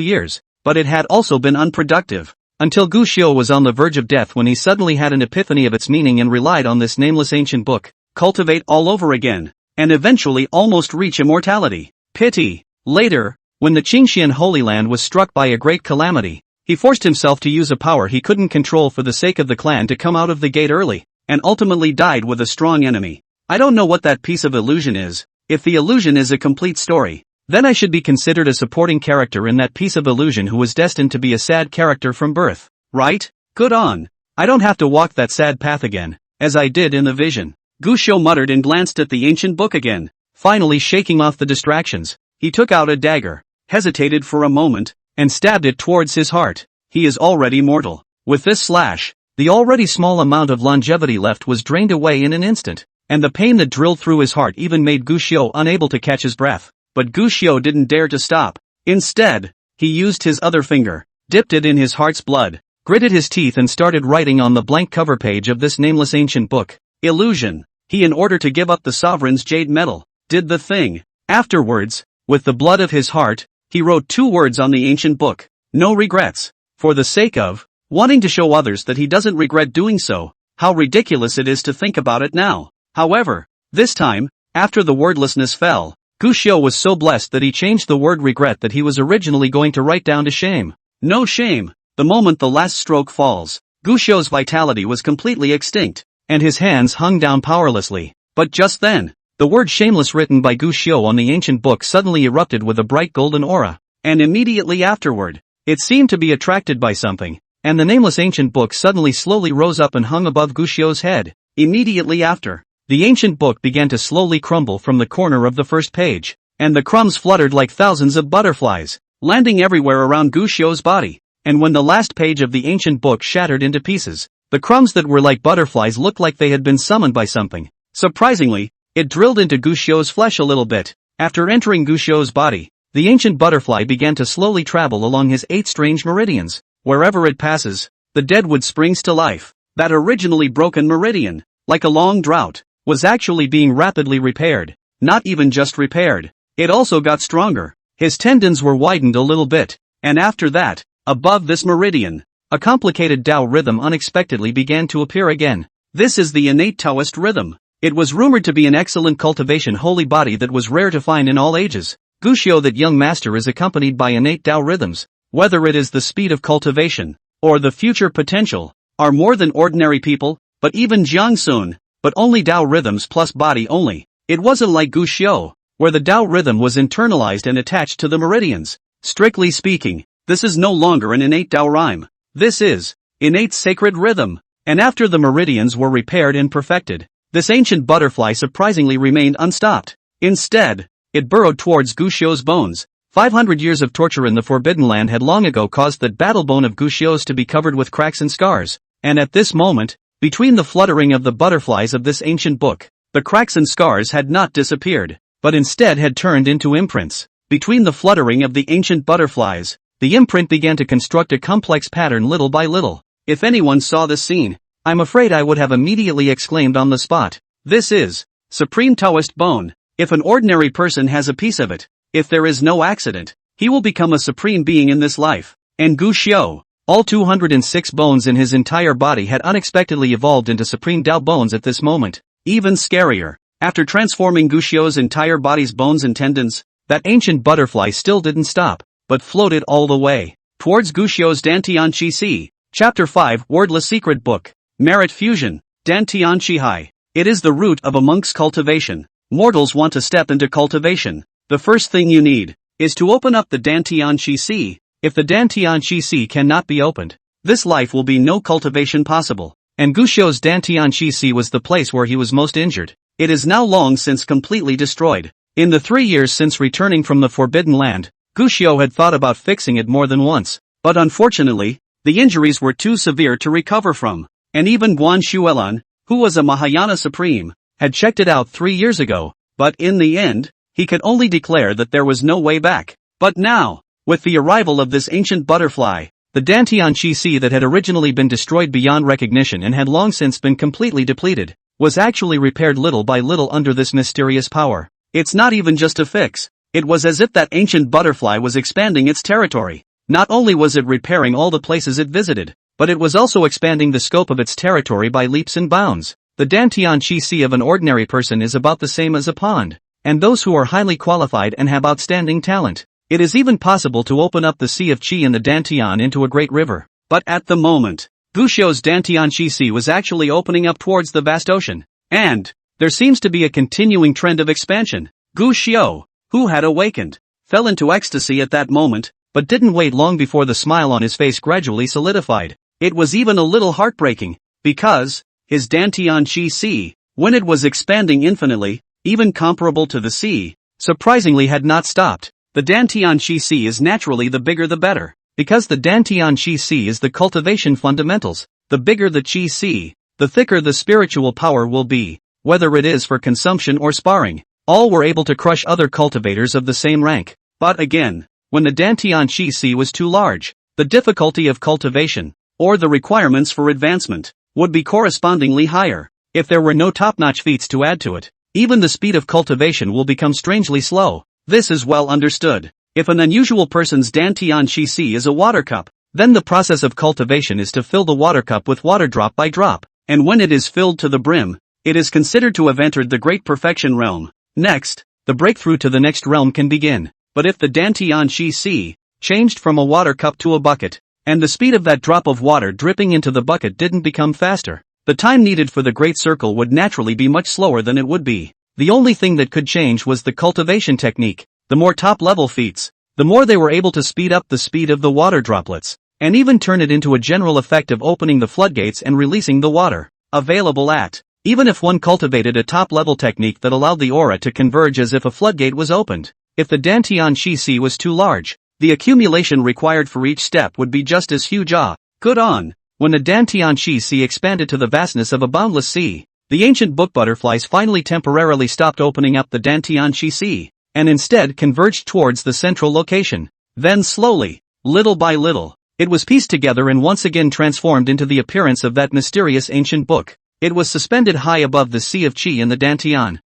years, but it had also been unproductive. Until Gushio was on the verge of death when he suddenly had an epiphany of its meaning and relied on this nameless ancient book. Cultivate all over again, and eventually almost reach immortality. Pity. Later, when the Qingxian Holy Land was struck by a great calamity, he forced himself to use a power he couldn't control for the sake of the clan to come out of the gate early, and ultimately died with a strong enemy. I don't know what that piece of illusion is. If the illusion is a complete story, then I should be considered a supporting character in that piece of illusion who was destined to be a sad character from birth, right? Good on. I don't have to walk that sad path again, as I did in the vision. Gushio muttered and glanced at the ancient book again. Finally shaking off the distractions, he took out a dagger, hesitated for a moment, and stabbed it towards his heart. He is already mortal. With this slash, the already small amount of longevity left was drained away in an instant, and the pain that drilled through his heart even made Gushio unable to catch his breath. But Gushio didn't dare to stop. Instead, he used his other finger, dipped it in his heart's blood, gritted his teeth and started writing on the blank cover page of this nameless ancient book. Illusion. He, in order to give up the sovereign's jade medal, did the thing. Afterwards, with the blood of his heart, he wrote 2 words on the ancient book. No regrets. For the sake of wanting to show others that he doesn't regret doing so. How ridiculous it is to think about it now. However, this time, after the wordlessness fell, Gushio was so blessed that he changed the word regret that he was originally going to write down to shame. No shame. The moment the last stroke falls, Gushio's vitality was completely extinct, and his hands hung down powerlessly. But just then, the word shameless written by Gushio on the ancient book suddenly erupted with a bright golden aura, and immediately afterward, it seemed to be attracted by something, and the nameless ancient book suddenly slowly rose up and hung above Gushio's head. Immediately after, the ancient book began to slowly crumble from the corner of the first page, and the crumbs fluttered like thousands of butterflies, landing everywhere around Gushio's body. And when the last page of the ancient book shattered into pieces, the crumbs that were like butterflies looked like they had been summoned by something. Surprisingly, it drilled into Gushio's flesh a little bit. After entering Gushio's body, the ancient butterfly began to slowly travel along his 8 strange meridians. Wherever it passes, the deadwood springs to life. That originally broken meridian, like a long drought, was actually being rapidly repaired. Not even just repaired, it also got stronger. His tendons were widened a little bit, and after that, above this meridian, a complicated Tao rhythm unexpectedly began to appear again. This is the innate Taoist rhythm. It was rumored to be an excellent cultivation holy body that was rare to find in all ages. Gushio, that young master, is accompanied by innate Tao rhythms. Whether it is the speed of cultivation, or the future potential, are more than ordinary people, but even Jiang Sun, but only Tao rhythms plus body only. It wasn't like Gushio, where the Tao rhythm was internalized and attached to the meridians. Strictly speaking, this is no longer an innate Tao rhyme. This is innate sacred rhythm. And after the meridians were repaired and perfected, this ancient butterfly surprisingly remained unstopped. Instead, it burrowed towards Gushio's bones. 500 years of torture in the Forbidden Land had long ago caused that battlebone of Gushio's to be covered with cracks and scars. And at this moment, between the fluttering of the butterflies of this ancient book, the cracks and scars had not disappeared, but instead had turned into imprints. Between the fluttering of the ancient butterflies, the imprint began to construct a complex pattern little by little. If anyone saw this scene, I'm afraid I would have immediately exclaimed on the spot, "This is Supreme Taoist Bone." If an ordinary person has a piece of it, if there is no accident, he will become a supreme being in this life. And Gushio, all 206 bones in his entire body had unexpectedly evolved into supreme Tao bones at this moment. Even scarier, after transforming Gushio's entire body's bones and tendons, that ancient butterfly still didn't stop, but floated all the way towards Gushio's Dantianchi Si. Chapter 5, Wordless Secret Book. Merit Fusion. Dantianchi Hai. It is the root of a monk's cultivation. Mortals want to step into cultivation. The first thing you need is to open up the Dantian Chi Si. If the Dantian Chi Si cannot be opened, this life will be no cultivation possible. And Guxiu's Dantian Chi Si was the place where he was most injured. It is now long since completely destroyed. In the 3 years since returning from the Forbidden Land, Guxiu had thought about fixing it more than once, but unfortunately, the injuries were too severe to recover from. And even Guan Shuelan, who was a Mahayana supreme, had checked it out 3 years ago, but in the end, he could only declare that there was no way back. But now, with the arrival of this ancient butterfly, the Dantian Chi Si that had originally been destroyed beyond recognition and had long since been completely depleted, was actually repaired little by little under this mysterious power. It's not even just a fix. It was as if that ancient butterfly was expanding its territory. Not only was it repairing all the places it visited, but it was also expanding the scope of its territory by leaps and bounds. The Dantian Chi Si of an ordinary person is about the same as a pond, and those who are highly qualified and have outstanding talent. It is even possible to open up the Sea of Qi in the Dantian into a great river. But at the moment, Guxiu's Dantian Chi Si was actually opening up towards the vast ocean. And there seems to be a continuing trend of expansion. Guxiu, who had awakened, fell into ecstasy at that moment, but didn't wait long before the smile on his face gradually solidified. It was even a little heartbreaking, because his Dantian Chi Si, when it was expanding infinitely, even comparable to the sea, surprisingly had not stopped. The Dantian Chi Si is naturally the bigger the better, because the Dantian Chi Si is the cultivation fundamentals. The bigger the Chi Si, the thicker the spiritual power will be, whether it is for consumption or sparring. All were able to crush other cultivators of the same rank. But again, when the Dantian Chi Si was too large, the difficulty of cultivation, or the requirements for advancement, would be correspondingly higher. If there were no top-notch feats to add to it, even the speed of cultivation will become strangely slow. This is well understood. If an unusual person's Dantian Chi Si is a water cup, then the process of cultivation is to fill the water cup with water drop by drop, and when it is filled to the brim, it is considered to have entered the great perfection realm. Next, the breakthrough to the next realm can begin. But if the Dantian Chi Si changed from a water cup to a bucket, and the speed of that drop of water dripping into the bucket didn't become faster, the time needed for the great circle would naturally be much slower than it would be. The only thing that could change was the cultivation technique. The more top-level feats, the more they were able to speed up the speed of the water droplets, and even turn it into a general effect of opening the floodgates and releasing the water available at. Even if one cultivated a top-level technique that allowed the aura to converge as if a floodgate was opened, if the Dantian Chi Si was too large, the accumulation required for each step would be just as huge. Good on. When the Dantian Chi Si expanded to the vastness of a boundless sea, the ancient book butterflies finally temporarily stopped opening up the Dantian Chi Si, and instead converged towards the central location. Then slowly, little by little, it was pieced together and once again transformed into the appearance of that mysterious ancient book. It was suspended high above the Sea of Qi in the Dantian.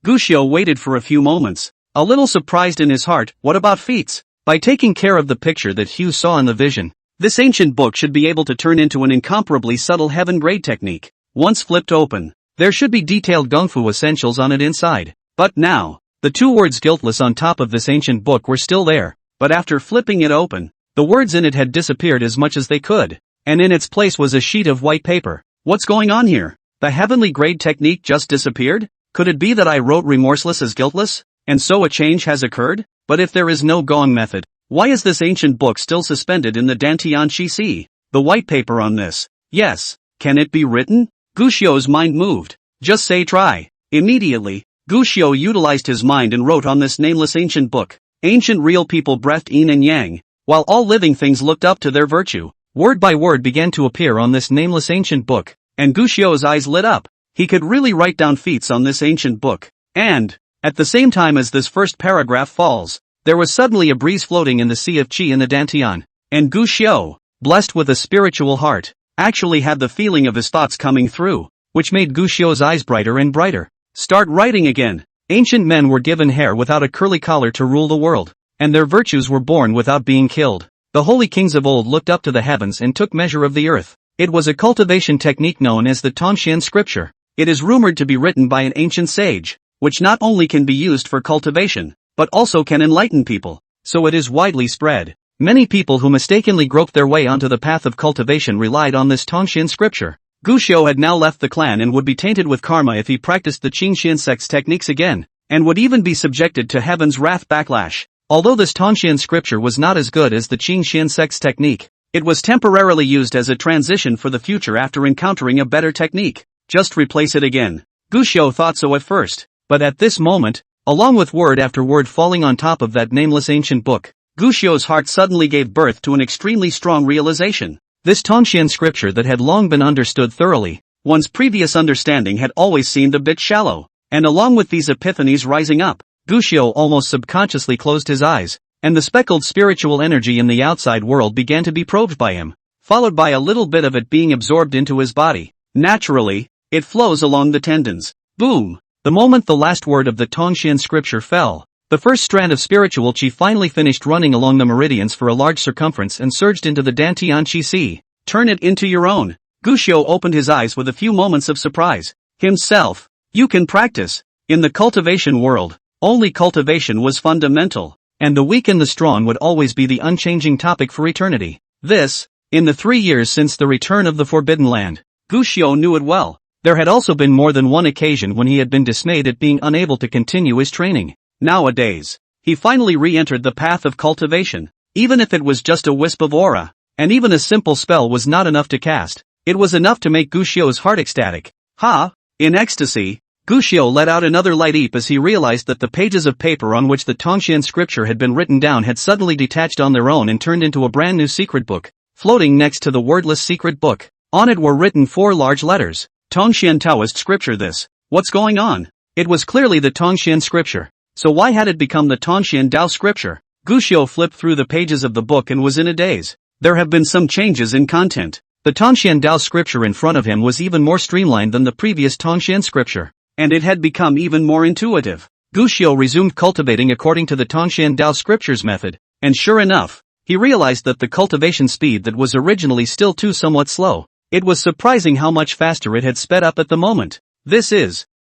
Guxiu waited for a few moments, a little surprised in his heart. What about feats? By taking care of the picture that Hugh saw in the vision, this ancient book should be able to turn into an incomparably subtle heaven-grade technique. Once flipped open, there should be detailed Gungfu essentials on it inside. But now, the two words guiltless on top of this ancient book were still there, but after flipping it open, the words in it had disappeared as much as they could, and in its place was a sheet of white paper. What's going on here? The heavenly grade technique just disappeared? Could it be that I wrote remorseless as guiltless, and so a change has occurred? But if there is no Gong method, why is this ancient book still suspended in the Dantian Chi Si? The white paper on this. Yes, can it be written? Guxiu's mind moved. Just say try. Immediately, Guxiu utilized his mind and wrote on this nameless ancient book. Ancient real people breathed yin and yang, while all living things looked up to their virtue. Word by word began to appear on this nameless ancient book, and Guxiu's eyes lit up. He could really write down feats on this ancient book. And, at the same time as this first paragraph falls, there was suddenly a breeze floating in the Sea of Qi in the Dantian, and Guxiu, blessed with a spiritual heart, actually had the feeling of his thoughts coming through, which made Guxiu's eyes brighter and brighter. Start writing again. Ancient men were given hair without a curly collar to rule the world, and their virtues were born without being killed. The holy kings of old looked up to the heavens and took measure of the earth. It was a cultivation technique known as the Tongxian scripture. It is rumored to be written by an ancient sage, which not only can be used for cultivation, but also can enlighten people, so it is widely spread. Many people who mistakenly groped their way onto the path of cultivation relied on this Tongxian scripture. Guxiu had now left the clan and would be tainted with karma if he practiced the Qingxian sect's techniques again, and would even be subjected to heaven's wrath backlash. Although this Tongxian scripture was not as good as the Qingxian sect's technique, it was temporarily used as a transition for the future after encountering a better technique. Just replace it again. Guxiu thought so at first, but at this moment, along with word after word falling on top of that nameless ancient book, Guxiu's heart suddenly gave birth to an extremely strong realization. This Tongxian scripture that had long been understood thoroughly, one's previous understanding had always seemed a bit shallow, and along with these epiphanies rising up, Guxiu almost subconsciously closed his eyes, and the speckled spiritual energy in the outside world began to be probed by him, followed by a little bit of it being absorbed into his body. Naturally, it flows along the tendons. Boom! The moment the last word of the Tongxian scripture fell, the first strand of spiritual qi finally finished running along the meridians for a large circumference and surged into the Dantian Qi Sea. Turn it into your own. Guxiu opened his eyes with a few moments of surprise. Himself. You can practice. In the cultivation world, only cultivation was fundamental, and the weak and the strong would always be the unchanging topic for eternity. This, in the 3 years since the return of the Forbidden Land, Guxiu knew it well. There had also been more than one occasion when he had been dismayed at being unable to continue his training. Nowadays, he finally re-entered the path of cultivation, even if it was just a wisp of aura, and even a simple spell was not enough to cast. It was enough to make Guxiu's heart ecstatic. Ha! In ecstasy, Guxiu let out another light eep as he realized that the pages of paper on which the Tongxian scripture had been written down had suddenly detached on their own and turned into a brand new secret book, floating next to the wordless secret book. On it were written 4 large letters. Tongxian Taoist scripture. This. What's going on? It was clearly the Tongxian scripture. So why had it become the Tongxian Tao scripture? Guxiu flipped through the pages of the book and was in a daze. There have been some changes in content. The Tongxian Tao scripture in front of him was even more streamlined than the previous Tongxian scripture, and it had become even more intuitive. Guxiu resumed cultivating according to the Tongxian Tao scripture's method, and sure enough, he realized that the cultivation speed that was originally still too somewhat slow, it was surprising how much faster it had sped up at the moment.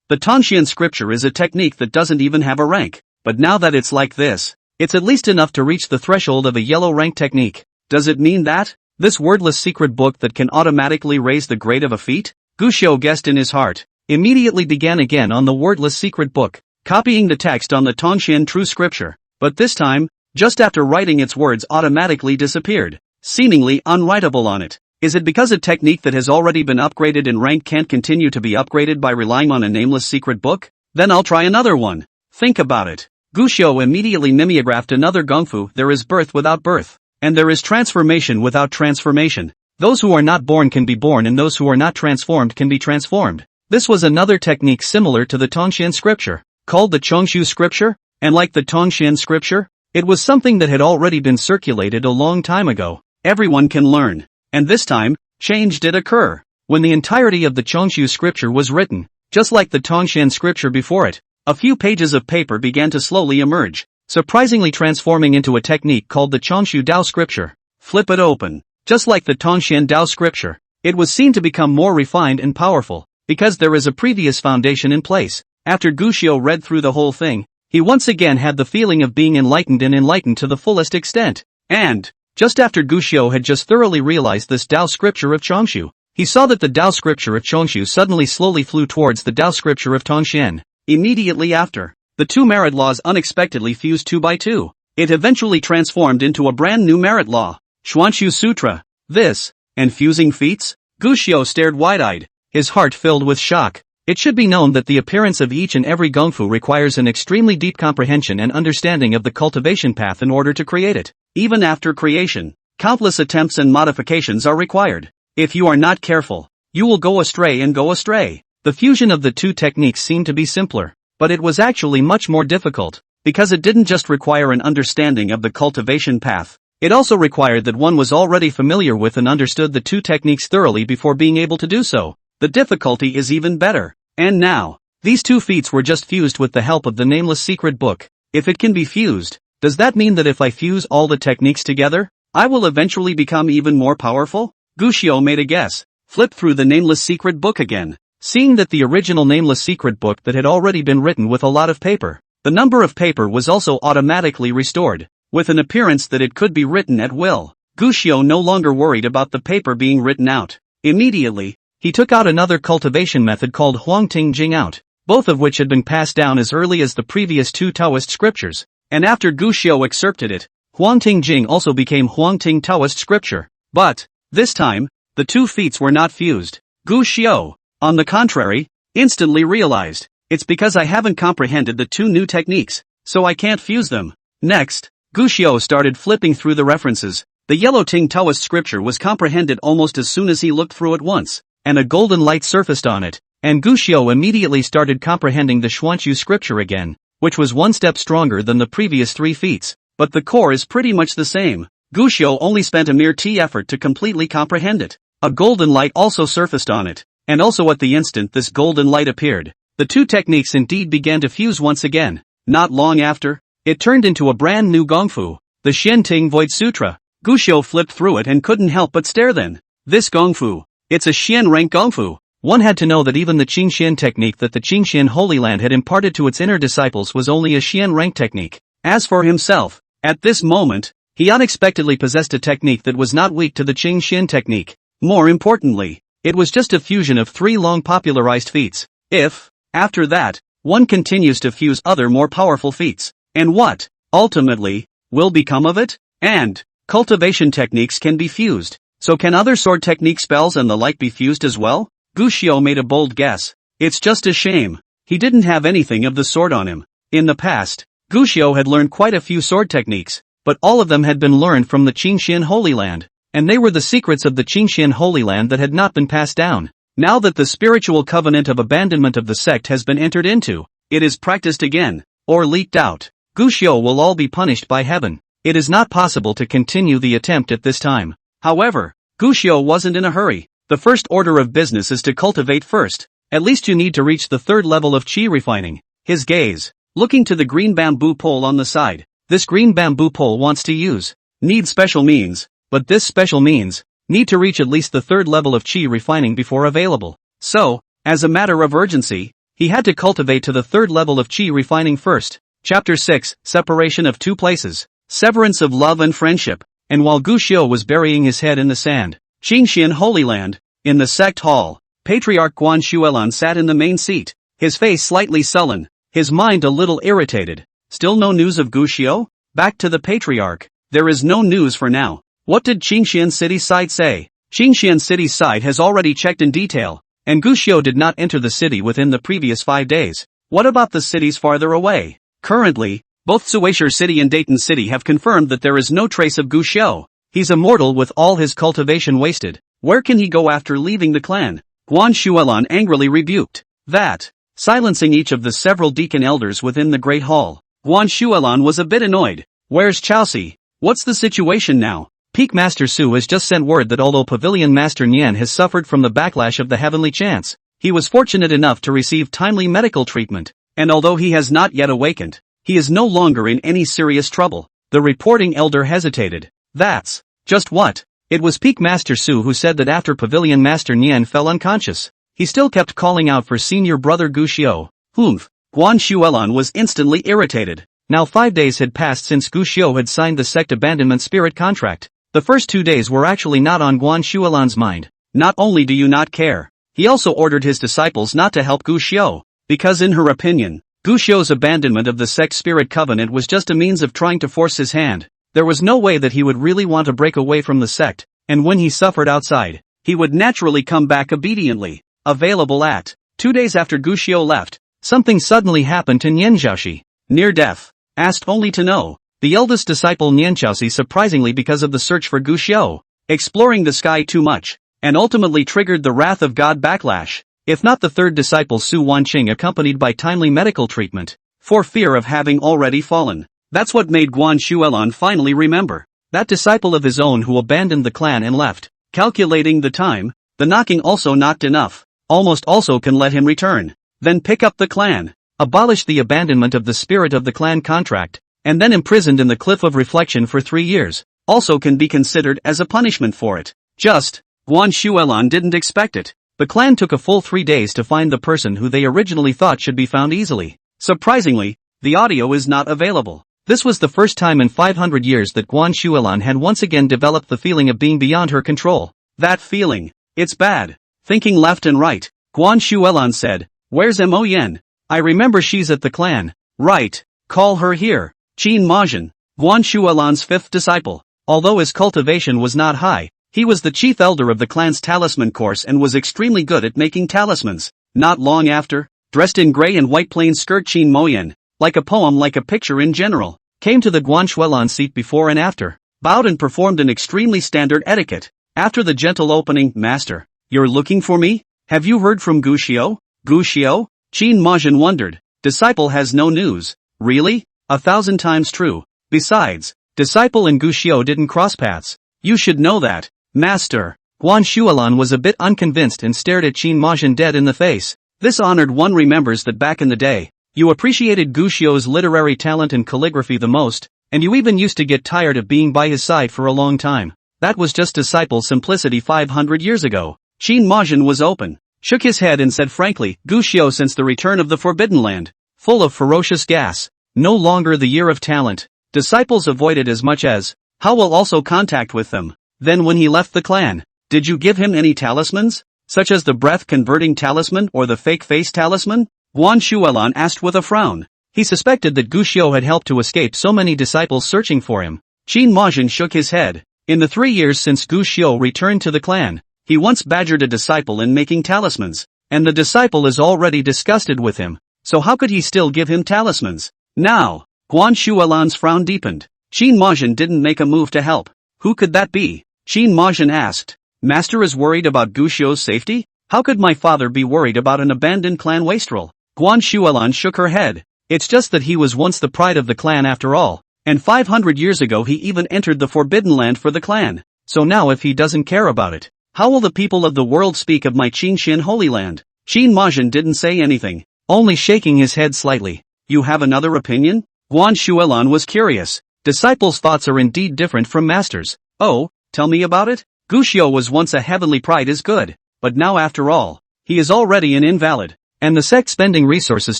The Tongxian scripture is a technique that doesn't even have a rank, but now that it's like this, it's at least enough to reach the threshold of a yellow rank technique. Does it mean that? This wordless secret book that can automatically raise the grade of a feat? Guxiu guessed in his heart, immediately began again on the wordless secret book, copying the text on the Tongxian true scripture, but this time, just after writing its words automatically disappeared, seemingly unwritable on it. Is it because a technique that has already been upgraded in rank can't continue to be upgraded by relying on a nameless secret book? Then I'll try another one. Think about it. Guxiu immediately mimeographed another gongfu. There is birth without birth, and there is transformation without transformation. Those who are not born can be born and those who are not transformed can be transformed. This was another technique similar to the Tongxian scripture, called the Chongshu scripture, and like the Tongxian scripture, it was something that had already been circulated a long time ago. Everyone can learn. And this time, change did occur. When the entirety of the Chongshu scripture was written, just like the Tongxian scripture before it, a few pages of paper began to slowly emerge, surprisingly transforming into a technique called the Chongshu Dao scripture. Flip it open. Just like the Tongxian Dao scripture, it was seen to become more refined and powerful, because there is a previous foundation in place. After Guxiu read through the whole thing, he once again had the feeling of being enlightened and enlightened to the fullest extent. And, just after Guxiu had just thoroughly realized this Dao scripture of Chongshu, he saw that the Dao scripture of Chongshu suddenly slowly flew towards the Dao scripture of Tongxian. Immediately after, the two merit laws unexpectedly fused 2 by 2. It eventually transformed into a brand new merit law, Xuanshu Sutra. This, and fusing feats? Guxiu stared wide-eyed, his heart filled with shock. It should be known that the appearance of each and every gongfu requires an extremely deep comprehension and understanding of the cultivation path in order to create it. Even after creation, countless attempts and modifications are required. If you are not careful, you will go astray and go astray. The fusion of the two techniques seemed to be simpler, but it was actually much more difficult, because it didn't just require an understanding of the cultivation path. It also required that one was already familiar with and understood the two techniques thoroughly before being able to do so. The difficulty is even better. And now, these two feats were just fused with the help of the nameless secret book. If it can be fused, does that mean that if I fuse all the techniques together, I will eventually become even more powerful? Guxiu made a guess, flipped through the nameless secret book again, seeing that the original nameless secret book that had already been written with a lot of paper, the number of paper was also automatically restored, with an appearance that it could be written at will. Guxiu no longer worried about the paper being written out. Immediately, he took out another cultivation method called Huang Ting Jing out, both of which had been passed down as early as the previous two Taoist scriptures, and after Gu Xiu accepted it, Huang Ting Jing also became Huang Ting Taoist scripture. But, this time, the two feats were not fused. Gu Xiu, on the contrary, instantly realized, it's because I haven't comprehended the two new techniques, so I can't fuse them. Next, Gu Xiu started flipping through the references. The Yellow Ting Taoist scripture was comprehended almost as soon as he looked through it once, and a golden light surfaced on it, and Gu Xiu immediately started comprehending the Xuanqiu scripture again, which was one step stronger than the previous three feats, but the core is pretty much the same. Gu Xiu only spent a mere effort to completely comprehend it. A golden light also surfaced on it, and also at the instant this golden light appeared, the two techniques indeed began to fuse once again. Not long after, it turned into a brand new Gongfu, the Xian Ting Void Sutra. Gu Xiu flipped through it and couldn't help but stare then. This Gongfu, it's a Xian rank Gongfu. One had to know that even the Qingxian technique that the Qingxian Holy Land had imparted to its inner disciples was only a Xian rank technique. As for himself, at this moment, he unexpectedly possessed a technique that was not weak to the Qingxian technique. More importantly, it was just a fusion of three long popularized feats. If, after that, one continues to fuse other more powerful feats, and what, ultimately, will become of it? And cultivation techniques can be fused, so can other sword technique spells and the like be fused as well? Gu Xiu made a bold guess. It's just a shame. He didn't have anything of the sort on him. In the past, Gu Xiu had learned quite a few sword techniques, but all of them had been learned from the Qingxian Holy Land, and they were the secrets of the Qingxian Holy Land that had not been passed down. Now that the spiritual covenant of abandonment of the sect has been entered into, it is practiced again, or leaked out, Gu Xiu will all be punished by heaven. It is not possible to continue the attempt at this time. However, Gu Xiu wasn't in a hurry. The first order of business is to cultivate first. At least you need to reach the third level of qi refining. His gaze, looking to the green bamboo pole on the side. This green bamboo pole wants to use. Need special means, but this special means, need to reach at least the third level of qi refining before available. So, as a matter of urgency, he had to cultivate to the third level of qi refining first. Chapter 6, Separation of Two Places. Severance of love and friendship. And while Gu Xiu was burying his head in the sand, Qingxian Holy Land, in the sect hall, Patriarch Guan Shuelan sat in the main seat, his face slightly sullen, his mind a little irritated. Still no news of Gu Xiu? Back to the Patriarch. There is no news for now. What did Qingxian City side say? Qingxian City side has already checked in detail, and Gu Xiu did not enter the city within the previous 5 days. What about the cities farther away? Currently, both Suishur City and Dayton City have confirmed that there is no trace of Gu Xiu. He's immortal with all his cultivation wasted. Where can he go after leaving the clan? Guan Shuelan angrily rebuked that, silencing each of the several deacon elders within the Great Hall. Guan Shuelan was a bit annoyed. Where's Chaosi? What's the situation now? Peak Master Su has just sent word that although Pavilion Master Nian has suffered from the backlash of the Heavenly Chance, he was fortunate enough to receive timely medical treatment, and although he has not yet awakened, he is no longer in any serious trouble. The reporting elder hesitated. That's just what? It was Peak Master Su who said that after Pavilion Master Nian fell unconscious, he still kept calling out for senior brother Gu Xiu. Humph. Guan Shuelan was instantly irritated. Now 5 days had passed since Gu Xiu had signed the sect abandonment spirit contract. The first 2 days were actually not on Guan Shuelan's mind. Not only do you not care, he also ordered his disciples not to help Gu Xiu, because in her opinion, Gu Xiu's abandonment of the sect spirit covenant was just a means of trying to force his hand. There was no way that he would really want to break away from the sect, and when he suffered outside, he would naturally come back obediently. Available at 2 days after Gu Xiu left, something suddenly happened to Nian Zhaoxi. Near death. Asked only to know. The eldest disciple Nian Zhaoxi surprisingly because of the search for Gu Xiu, exploring the sky too much, and ultimately triggered the wrath of God backlash. If not the third disciple Su Wanqing accompanied by timely medical treatment, for fear of having already fallen. That's what made Guan Shuelan finally remember. That disciple of his own who abandoned the clan and left. Calculating the time, the knocking also knocked enough. Almost also can let him return. Then pick up the clan. Abolish the abandonment of the spirit of the clan contract, and then imprisoned in the cliff of reflection for 3 years, also can be considered as a punishment for it. Just, Guan Shuelan didn't expect it. The clan took a full 3 days to find the person who they originally thought should be found easily. Surprisingly, the audio is not available. This was the first time in 500 years that Guan Shuelan had once again developed the feeling of being beyond her control. That feeling, it's bad. Thinking left and right, Guan Shuelan said, "Where's Mo Yen? I remember she's at the clan." "Right. Call her here." Qin Majin, Guan Shuelan's fifth disciple. Although his cultivation was not high, he was the chief elder of the clan's talisman course and was extremely good at making talismans. Not long after, dressed in gray and white plain skirt, Qin Moyen, like a poem, like a picture in general, came to the Guan Shuelan seat before and after, bowed and performed an extremely standard etiquette. After the gentle opening, "Master, you're looking for me? Have you heard from Gu Xiao?" "Gu Xiao?" Qin Majin wondered. "Disciple has no news." "Really? 1,000 times true. Besides, disciple and Gu Xiao didn't cross paths. You should know that." "Master." Guan Shuelan was a bit unconvinced and stared at Qin Majin dead in the face. This honored one remembers that back in the day, you appreciated Gu Xiao's literary talent and calligraphy the most, and you even used to get tired of being by his side for a long time. That was just disciple simplicity 500 years ago. Qin Majin was open, shook his head and said frankly, "Gu Xiao since the return of the Forbidden Land, full of ferocious gas, no longer the year of talent. Disciples avoided as much as, how will also contact with them. Then when he left the clan, did you give him any talismans, such as the breath-converting talisman or the fake face talisman?" Guan Shuelan asked with a frown. He suspected that Gu Xiao had helped to escape so many disciples searching for him. Qin Majin shook his head. In the 3 years since Gu Xiao returned to the clan, he once badgered a disciple in making talismans, and the disciple is already disgusted with him, so how could he still give him talismans? Now, Guan Shuelan's frown deepened. Qin Majin didn't make a move to help. "Who could that be?" Qin Majin asked. "Master is worried about Gu Xiao's safety? How could my father be worried about an abandoned clan wastrel?" Guan Shuelan shook her head. "It's just that he was once the pride of the clan after all, and 500 years ago he even entered the Forbidden Land for the clan. So now if he doesn't care about it, how will the people of the world speak of my Qingxian Holy Land?" Qin Majin didn't say anything, only shaking his head slightly. "You have another opinion?" Guan Shuelan was curious. Disciples' thoughts are indeed different from masters. "Oh, tell me about it." Gu Xiao was once a heavenly pride is good, but now after all, he is already an invalid, and the sect spending resources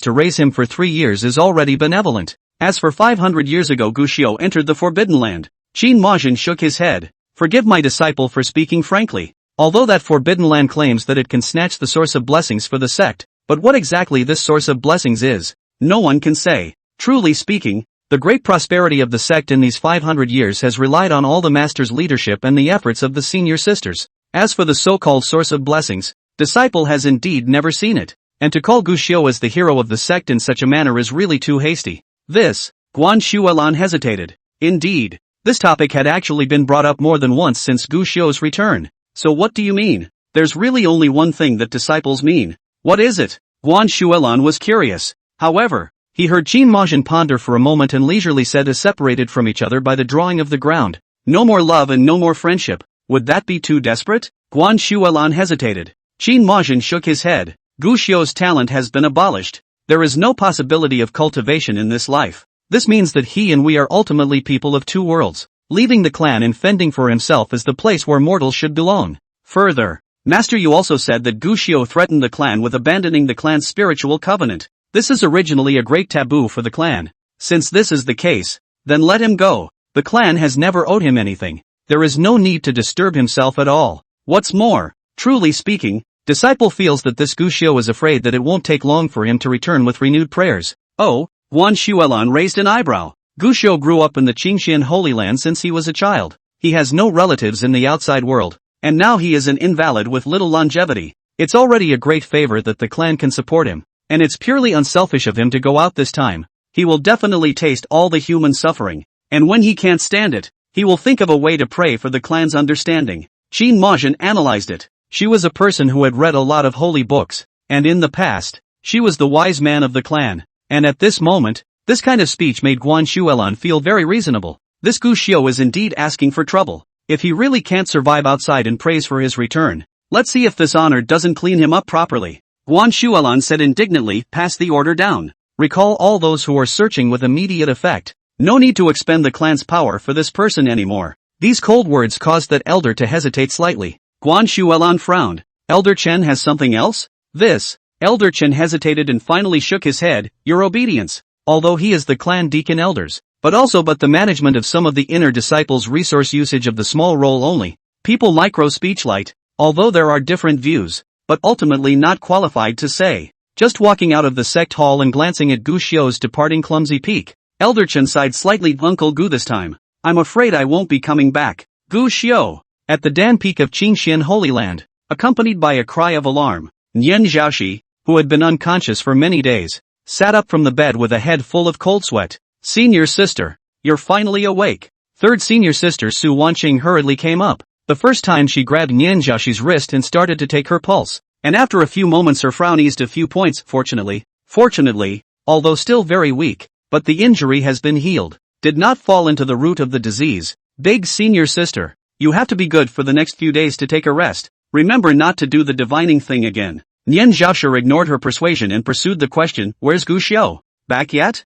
to raise him for 3 years is already benevolent. As for 500 years ago Gu Xiao entered the Forbidden Land, Qin Majin shook his head. "Forgive my disciple for speaking frankly. Although that Forbidden Land claims that it can snatch the source of blessings for the sect, but what exactly this source of blessings is, no one can say. Truly speaking, the great prosperity of the sect in these 500 years has relied on all the master's leadership and the efforts of the senior sisters. As for the so-called source of blessings, disciple has indeed never seen it, and to call Gu Xiao as the hero of the sect in such a manner is really too hasty." This, Guan Shuelan hesitated. Indeed, this topic had actually been brought up more than once since Gu Xiao's return. "So what do you mean?" "There's really only one thing that disciples mean." "What is it?" Guan Shuelan was curious. However, he heard Qin Majin ponder for a moment and leisurely said, as separated from each other by the drawing of the ground, "No more love and no more friendship. Would that be too desperate?" Guan Shuelan hesitated. Qin Majin shook his head. "Gu Xiao's talent has been abolished. There is no possibility of cultivation in this life. This means that he and we are ultimately people of two worlds. Leaving the clan and fending for himself is the place where mortals should belong. Further, Master, you also said that Gu Xiao threatened the clan with abandoning the clan's spiritual covenant. This is originally a great taboo for the clan. Since this is the case, then let him go. The clan has never owed him anything. There is no need to disturb himself at all. What's more, truly speaking, disciple feels that this Gu Xiao is afraid that it won't take long for him to return with renewed prayers." "Oh?" Guan Shuelan raised an eyebrow. "Gu Xiao grew up in the Qingxian Holy Land since he was a child. He has no relatives in the outside world, and now he is an invalid with little longevity. It's already a great favor that the clan can support him, and it's purely unselfish of him to go out this time. He will definitely taste all the human suffering, and when he can't stand it, he will think of a way to pray for the clan's understanding." Qin Majin analyzed it. She was a person who had read a lot of holy books, and in the past, she was the wise man of the clan, and at this moment, this kind of speech made Guan Shuelan feel very reasonable. This Gu Xiao is indeed asking for trouble. If he really can't survive outside and prays for his return, let's see if this honor doesn't clean him up properly. Guan Shuelan said indignantly, "Pass the order down. Recall all those who are searching with immediate effect. No need to expend the clan's power for this person anymore." These cold words caused that elder to hesitate slightly. Guan Shuelan frowned. "Elder Chen has something else?" This, Elder Chen hesitated and finally shook his head. "Your obedience. Although he is the clan deacon elders, but the management of some of the inner disciples' resource usage of the small role only. People micro speechlight. Although there are different views, but ultimately not qualified to say. Just walking out of the sect hall and glancing at Gu Xiu's departing clumsy peak. Elder Chen sighed slightly. Uncle Gu, this time, I'm afraid I won't be coming back. Gu Xiu. At the Dan Peak of Qingxian Holy Land, accompanied by a cry of alarm, Nian Zhaoxi, who had been unconscious for many days, sat up from the bed with a head full of cold sweat. Senior sister, you're finally awake. Third senior sister Su Wanqing hurriedly came up. The first time she grabbed Nian Zhaoxi's wrist and started to take her pulse, and after a few moments her frown eased a few points. Fortunately, although still very weak, but the injury has been healed. Did not fall into the root of the disease. Big senior sister, you have to be good for the next few days to take a rest. Remember not to do the divining thing again. Nian Zhaoxi ignored her persuasion and pursued the question, where's Gu Xiu? Back yet?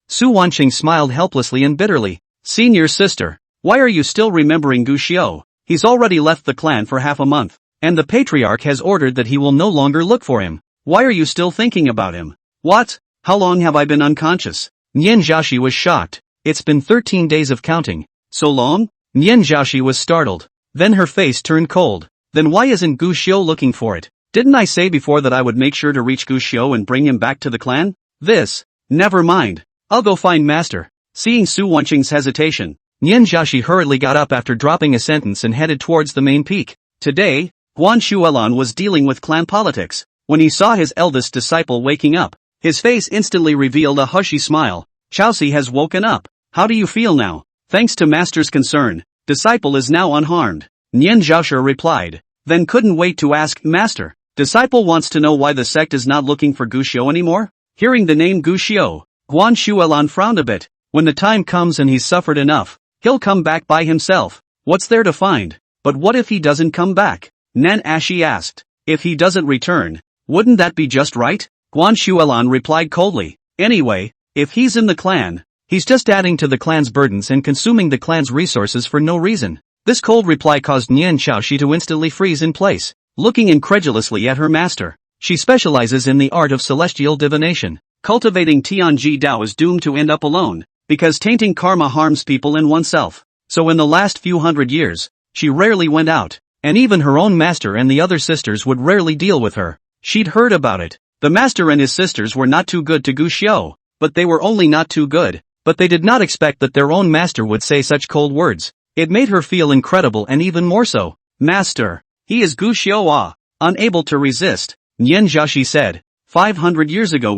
Su Wanqing smiled helplessly and bitterly. Senior sister, why are you still remembering Gu Xiu? He's already left the clan for half a month, and the patriarch has ordered that he will no longer look for him. Why are you still thinking about him? What? How long have I been unconscious? Nian Zhaoxi was shocked. It's been 13 days of counting. So long? Nian Zhaoxi was startled. Then her face turned cold. Then why isn't Gu Xiu looking for it? Didn't I say before that I would make sure to reach Gu Xiu and bring him back to the clan? Never mind. I'll go find master. Seeing Su Wanqing's hesitation, Nian Zhaoxi hurriedly got up after dropping a sentence and headed towards the main peak. Today, Guan Shuelan was dealing with clan politics. When he saw his eldest disciple waking up, his face instantly revealed a hushy smile. Zhaoxi has woken up. How do you feel now? Thanks to master's concern, disciple is now unharmed. Nian Zhaoxi replied. Then couldn't wait to ask, master. Disciple wants to know why the sect is not looking for Gu Xiu anymore? Hearing the name Gu Xiu, Guan Shuelan frowned a bit. When the time comes and he's suffered enough, he'll come back by himself. What's there to find? But what if he doesn't come back? Nan Ashi asked. If he doesn't return, wouldn't that be just right? Guan Shuelan replied coldly. Anyway, if he's in the clan, he's just adding to the clan's burdens and consuming the clan's resources for no reason. This cold reply caused Nian Zhaoxi to instantly freeze in place, looking incredulously at her master. She specializes in the art of celestial divination. Cultivating Tianji Dao is doomed to end up alone, because tainting karma harms people and oneself. So in the last few hundred years, she rarely went out, and even her own master and the other sisters would rarely deal with her. She'd heard about it. The master and his sisters were not too good to Gu Xiu, but they were only not too good. But they did not expect that their own master would say such cold words. It made her feel incredible and even more so. Master, he is Gu Xiu. Unable to resist, Nian Zhaoxi said. 500 years ago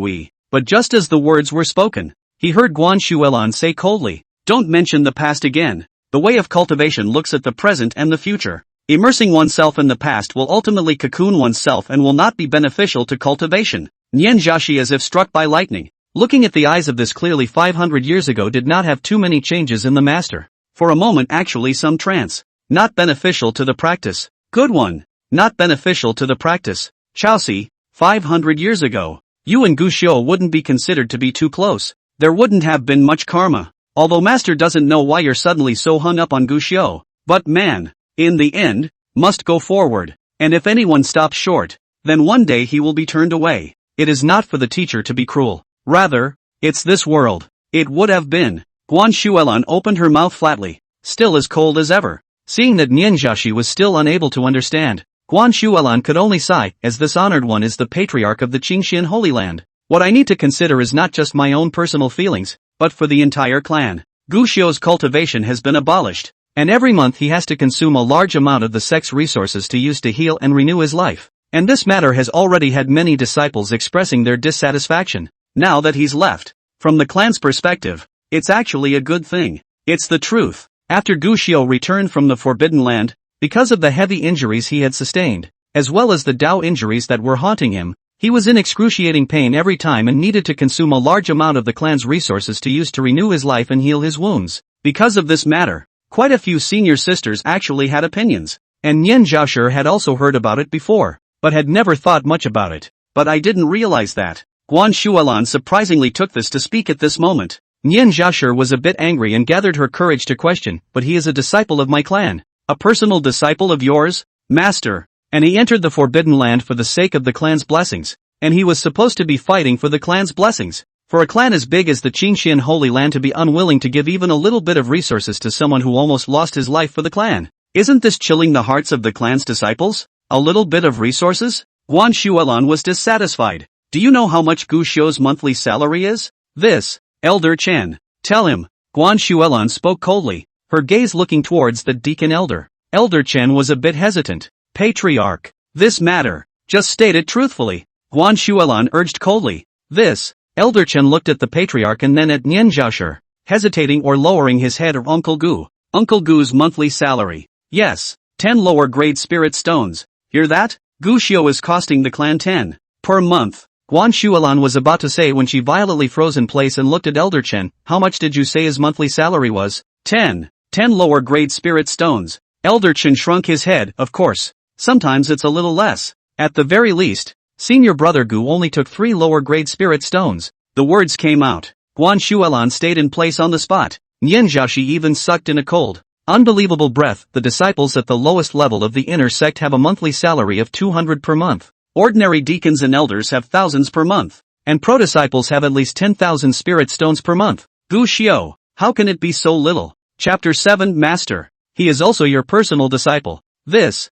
But just as the words were spoken, he heard Guan Shuelan say coldly, don't mention the past again. The way of cultivation looks at the present and the future. Immersing oneself in the past will ultimately cocoon oneself and will not be beneficial to cultivation. Nian Zhaoxi, as if struck by lightning, looking at the eyes of this clearly 500 years ago, did not have too many changes in the master. For a moment actually some trance. Not beneficial to the practice. Good one. Not beneficial to the practice. Zhaoxi, 500 years ago, you and Gu Xiu wouldn't be considered to be too close. There wouldn't have been much karma. Although master doesn't know why you're suddenly so hung up on Gu Xiu. But man, in the end, must go forward. And if anyone stops short, then one day he will be turned away. It is not for the teacher to be cruel. Rather, it's this world. It would have been. Guan Shuelan opened her mouth flatly, still as cold as ever. Seeing that Nian Zhaoxi was still unable to understand, Guan Shuelan could only sigh, as this honored one is the patriarch of the Qingxian Holy Land. What I need to consider is not just my own personal feelings, but for the entire clan. Gu Xiu's cultivation has been abolished, and every month he has to consume a large amount of the sect's resources to use to heal and renew his life. And this matter has already had many disciples expressing their dissatisfaction. Now that he's left, from the clan's perspective, it's actually a good thing. It's the truth. After Gu Xiu returned from the Forbidden Land, because of the heavy injuries he had sustained, as well as the Dao injuries that were haunting him, he was in excruciating pain every time and needed to consume a large amount of the clan's resources to use to renew his life and heal his wounds. Because of this matter, quite a few senior sisters actually had opinions, and Nian Zhaoxi had also heard about it before, but had never thought much about it. But I didn't realize that. Guan Shuelan surprisingly took this to speak at this moment. Nian Zhaoxi was a bit angry and gathered her courage to question, but he is a disciple of my clan. A personal disciple of yours, master? And he entered the Forbidden Land for the sake of the clan's blessings, and he was supposed to be fighting for the clan's blessings. For a clan as big as the Qingxian Holy Land to be unwilling to give even a little bit of resources to someone who almost lost his life for the clan. Isn't this chilling the hearts of the clan's disciples? A little bit of resources? Guan Shuolan was dissatisfied. Do you know how much Gu Xiu's monthly salary is? This, Elder Chen. Tell him. Guan Shuolan spoke coldly, her gaze looking towards the deacon elder. Elder Chen was a bit hesitant. Patriarch. This matter. Just state it truthfully. Guan Shuolan urged coldly. This. Elder Chen looked at the patriarch and then at Nian Zhaoshi, hesitating or lowering his head of Uncle Gu. Uncle Gu's monthly salary. Yes. 10 lower grade spirit stones. Hear that? Gu Xiu is costing the clan 10 per month. Guan Shuolan was about to say when she violently froze in place and looked at Elder Chen. How much did you say his monthly salary was? 10 lower grade spirit stones. Elder Chen shrunk his head. Of course. Sometimes it's a little less. At the very least, senior brother Gu only took 3 lower grade spirit stones. The words came out. Guan Shuolan stayed in place on the spot. Nian Zhaoshi even sucked in a cold, unbelievable breath. The disciples at the lowest level of the inner sect have a monthly salary of 200 per month. Ordinary deacons and elders have thousands per month. And pro-disciples have at least 10,000 spirit stones per month. Gu Xiu, how can it be so little? Chapter 7 Master. He is also your personal disciple. This.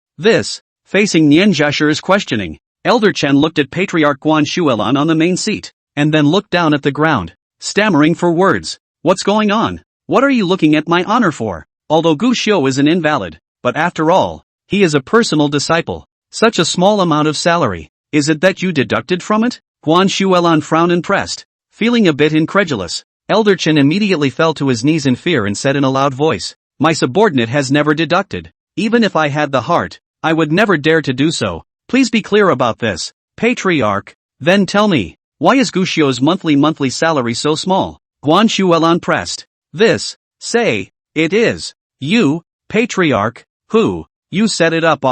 Facing Nian Zhaoshi's questioning, Elder Chen looked at Patriarch Guan Shuolan on the main seat, and then looked down at the ground, stammering for words. What's going on? What are you looking at my honor for? Although Gu Xiu is an invalid, but after all, he is a personal disciple. Such a small amount of salary. Is it that you deducted from it? Guan Shuolan frowned and pressed. Feeling a bit incredulous, Elder Chen immediately fell to his knees in fear and said in a loud voice, my subordinate has never deducted. Even if I had the heart, I would never dare to do so. Please be clear about this. Patriarch. Then tell me, why is Gu Xiu's monthly salary so small? Guan Shuolan pressed. This. Say. It is. You, Patriarch. Who? You set it up.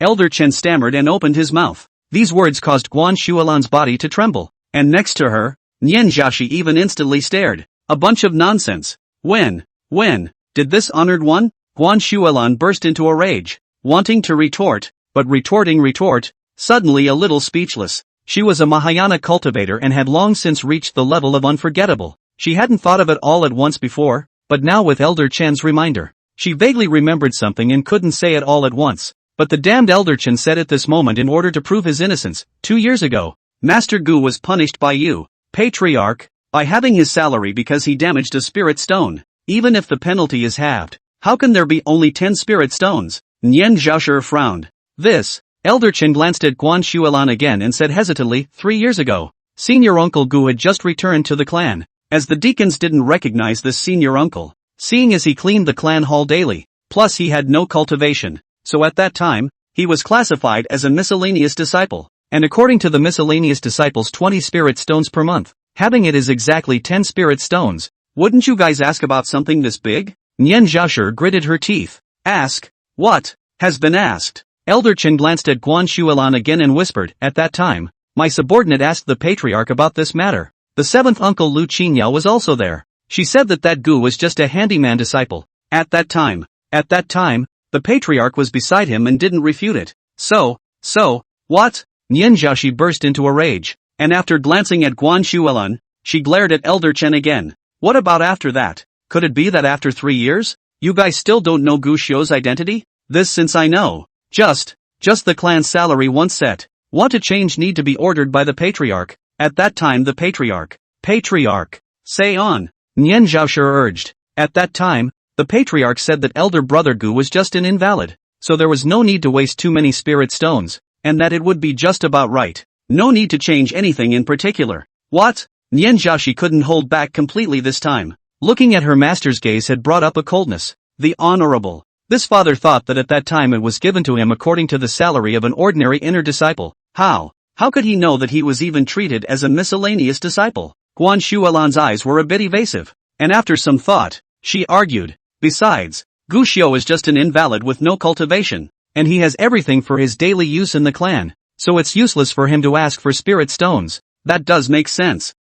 Elder Chen stammered and opened his mouth. These words caused Guan Shuolan's body to tremble. And next to her, Nian Zhaoshi even instantly stared. A bunch of nonsense. When did this honored one? Guan Shuolan burst into a rage, wanting to retort, but retorting, suddenly a little speechless. She was a Mahayana cultivator and had long since reached the level of unforgettable. She hadn't thought of it all at once before, but now with Elder Chen's reminder, she vaguely remembered something and couldn't say it all at once. But the damned Elder Chen said at this moment in order to prove his innocence. 2 years ago, Master Gu was punished by you, Patriarch, by having his salary because he damaged a spirit stone. Even if the penalty is halved, how can there be only 10 spirit stones? Nian Zhaoshi frowned. This. Elder Chen glanced at Guan Shuolan again and said hesitantly, 3 years ago, Senior Uncle Gu had just returned to the clan. As the deacons didn't recognize this senior uncle, seeing as he cleaned the clan hall daily, plus he had no cultivation. So at that time, he was classified as a miscellaneous disciple, and according to the miscellaneous disciples 20 spirit stones per month, having it is exactly 10 spirit stones. Wouldn't you guys ask about something this big? Nian Zhaoshi gritted her teeth. Ask? What? Has been asked. Elder Chen glanced at Guan Shuolan again and whispered, at that time, my subordinate asked the patriarch about this matter. The 7th uncle Lu Qinyao was also there. She said that Gu was just a handyman disciple. At that time, the patriarch was beside him and didn't refute it. So, what? Nian Zhaoshi burst into a rage, and after glancing at Guan Shuolan, she glared at Elder Chen again. What about after that? Could it be that after 3 years, you guys still don't know Gu Xiu's identity? This since I know. Just the clan's salary once set. Want to change need to be ordered by the patriarch. At that time the patriarch, say on. Nian Zhaoshi urged. At that time, the patriarch said that elder brother Gu was just an invalid, so there was no need to waste too many spirit stones, and that it would be just about right. No need to change anything in particular. What? Nian Zhaoshi couldn't hold back completely this time. Looking at her master's gaze had brought up a coldness. The honorable. This father thought that at that time it was given to him according to the salary of an ordinary inner disciple. How could he know that he was even treated as a miscellaneous disciple? Guan Shuolan's eyes were a bit evasive, and after some thought, she argued. Besides, Gu Xiu is just an invalid with no cultivation, and he has everything for his daily use in the clan, so it's useless for him to ask for spirit stones. That does make sense.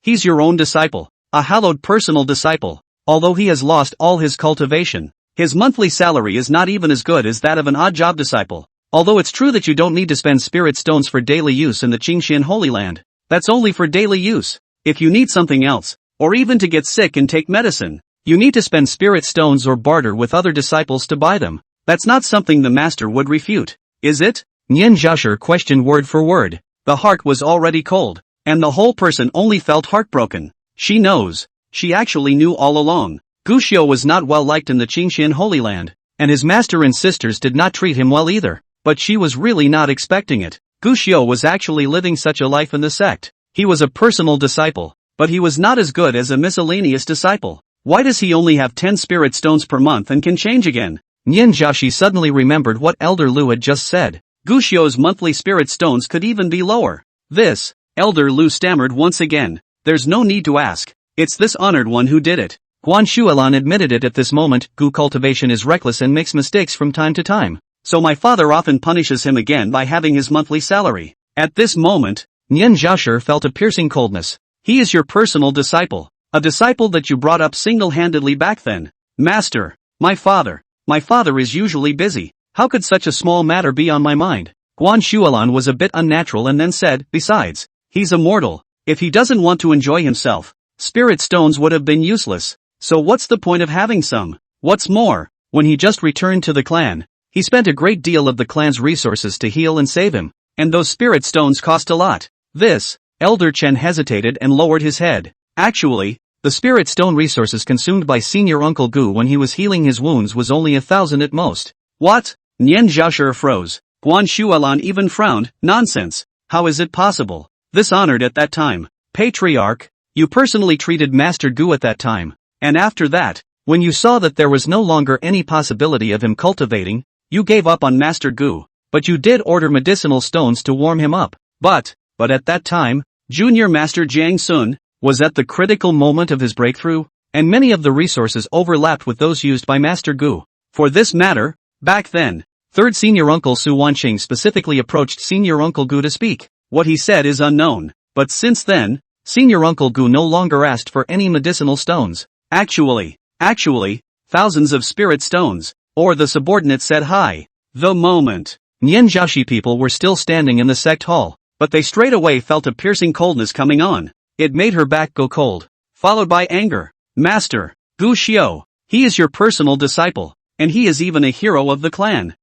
He's your own disciple, a hallowed personal disciple. Although he has lost all his cultivation, his monthly salary is not even as good as that of an odd job disciple. Although it's true that you don't need to spend spirit stones for daily use in the Qingxian Holy Land, that's only for daily use. If you need something else, or even to get sick and take medicine, you need to spend spirit stones or barter with other disciples to buy them. That's not something the master would refute, is it? Nian Zhaoshi questioned word for word. The heart was already cold, and the whole person only felt heartbroken. She knows. She actually knew all along. Gu Xiu was not well liked in the Qingxian Holy Land, and his master and sisters did not treat him well either. But she was really not expecting it. Gu Xiu was actually living such a life in the sect. He was a personal disciple, but he was not as good as a miscellaneous disciple. Why does he only have 10 spirit stones per month and can change again? Nian Zhaoshi suddenly remembered what Elder Lu had just said. Gu Xiu's monthly spirit stones could even be lower. This, Elder Lu stammered once again. There's no need to ask. It's this honored one who did it. Guan Shuolan admitted it at this moment. Gu cultivation is reckless and makes mistakes from time to time. So my father often punishes him again by having his monthly salary. At this moment, Nian Zhaoshi felt a piercing coldness. He is your personal disciple. A disciple that you brought up single-handedly back then. Master, my father is usually busy. How could such a small matter be on my mind? Guan Shuolan was a bit unnatural and then said, besides, he's a mortal. If he doesn't want to enjoy himself, spirit stones would have been useless. So what's the point of having some? What's more, when he just returned to the clan, he spent a great deal of the clan's resources to heal and save him. And those spirit stones cost a lot. This, Elder Chen hesitated and lowered his head. Actually, the spirit stone resources consumed by Senior Uncle Gu when he was healing his wounds was only 1,000 at most. What? Nian Zhaoshi froze. Guan Shuolan even frowned. Nonsense. How is it possible? This honored at that time. Patriarch, you personally treated Master Gu at that time. And after that, when you saw that there was no longer any possibility of him cultivating, you gave up on Master Gu. But you did order medicinal stones to warm him up. But at that time, Junior Master Jiang Sun was at the critical moment of his breakthrough, and many of the resources overlapped with those used by Master Gu. For this matter, back then, third Senior Uncle Su Wanqing specifically approached Senior Uncle Gu to speak. What he said is unknown, but since then, Senior Uncle Gu no longer asked for any medicinal stones. Actually, thousands of spirit stones, or the subordinate said hi. The moment, Nian Zhaoshi people were still standing in the sect hall, but they straight away felt a piercing coldness coming on. It made her back go cold, followed by anger. Master, Gu Xiu, he is your personal disciple, and he is even a hero of the clan.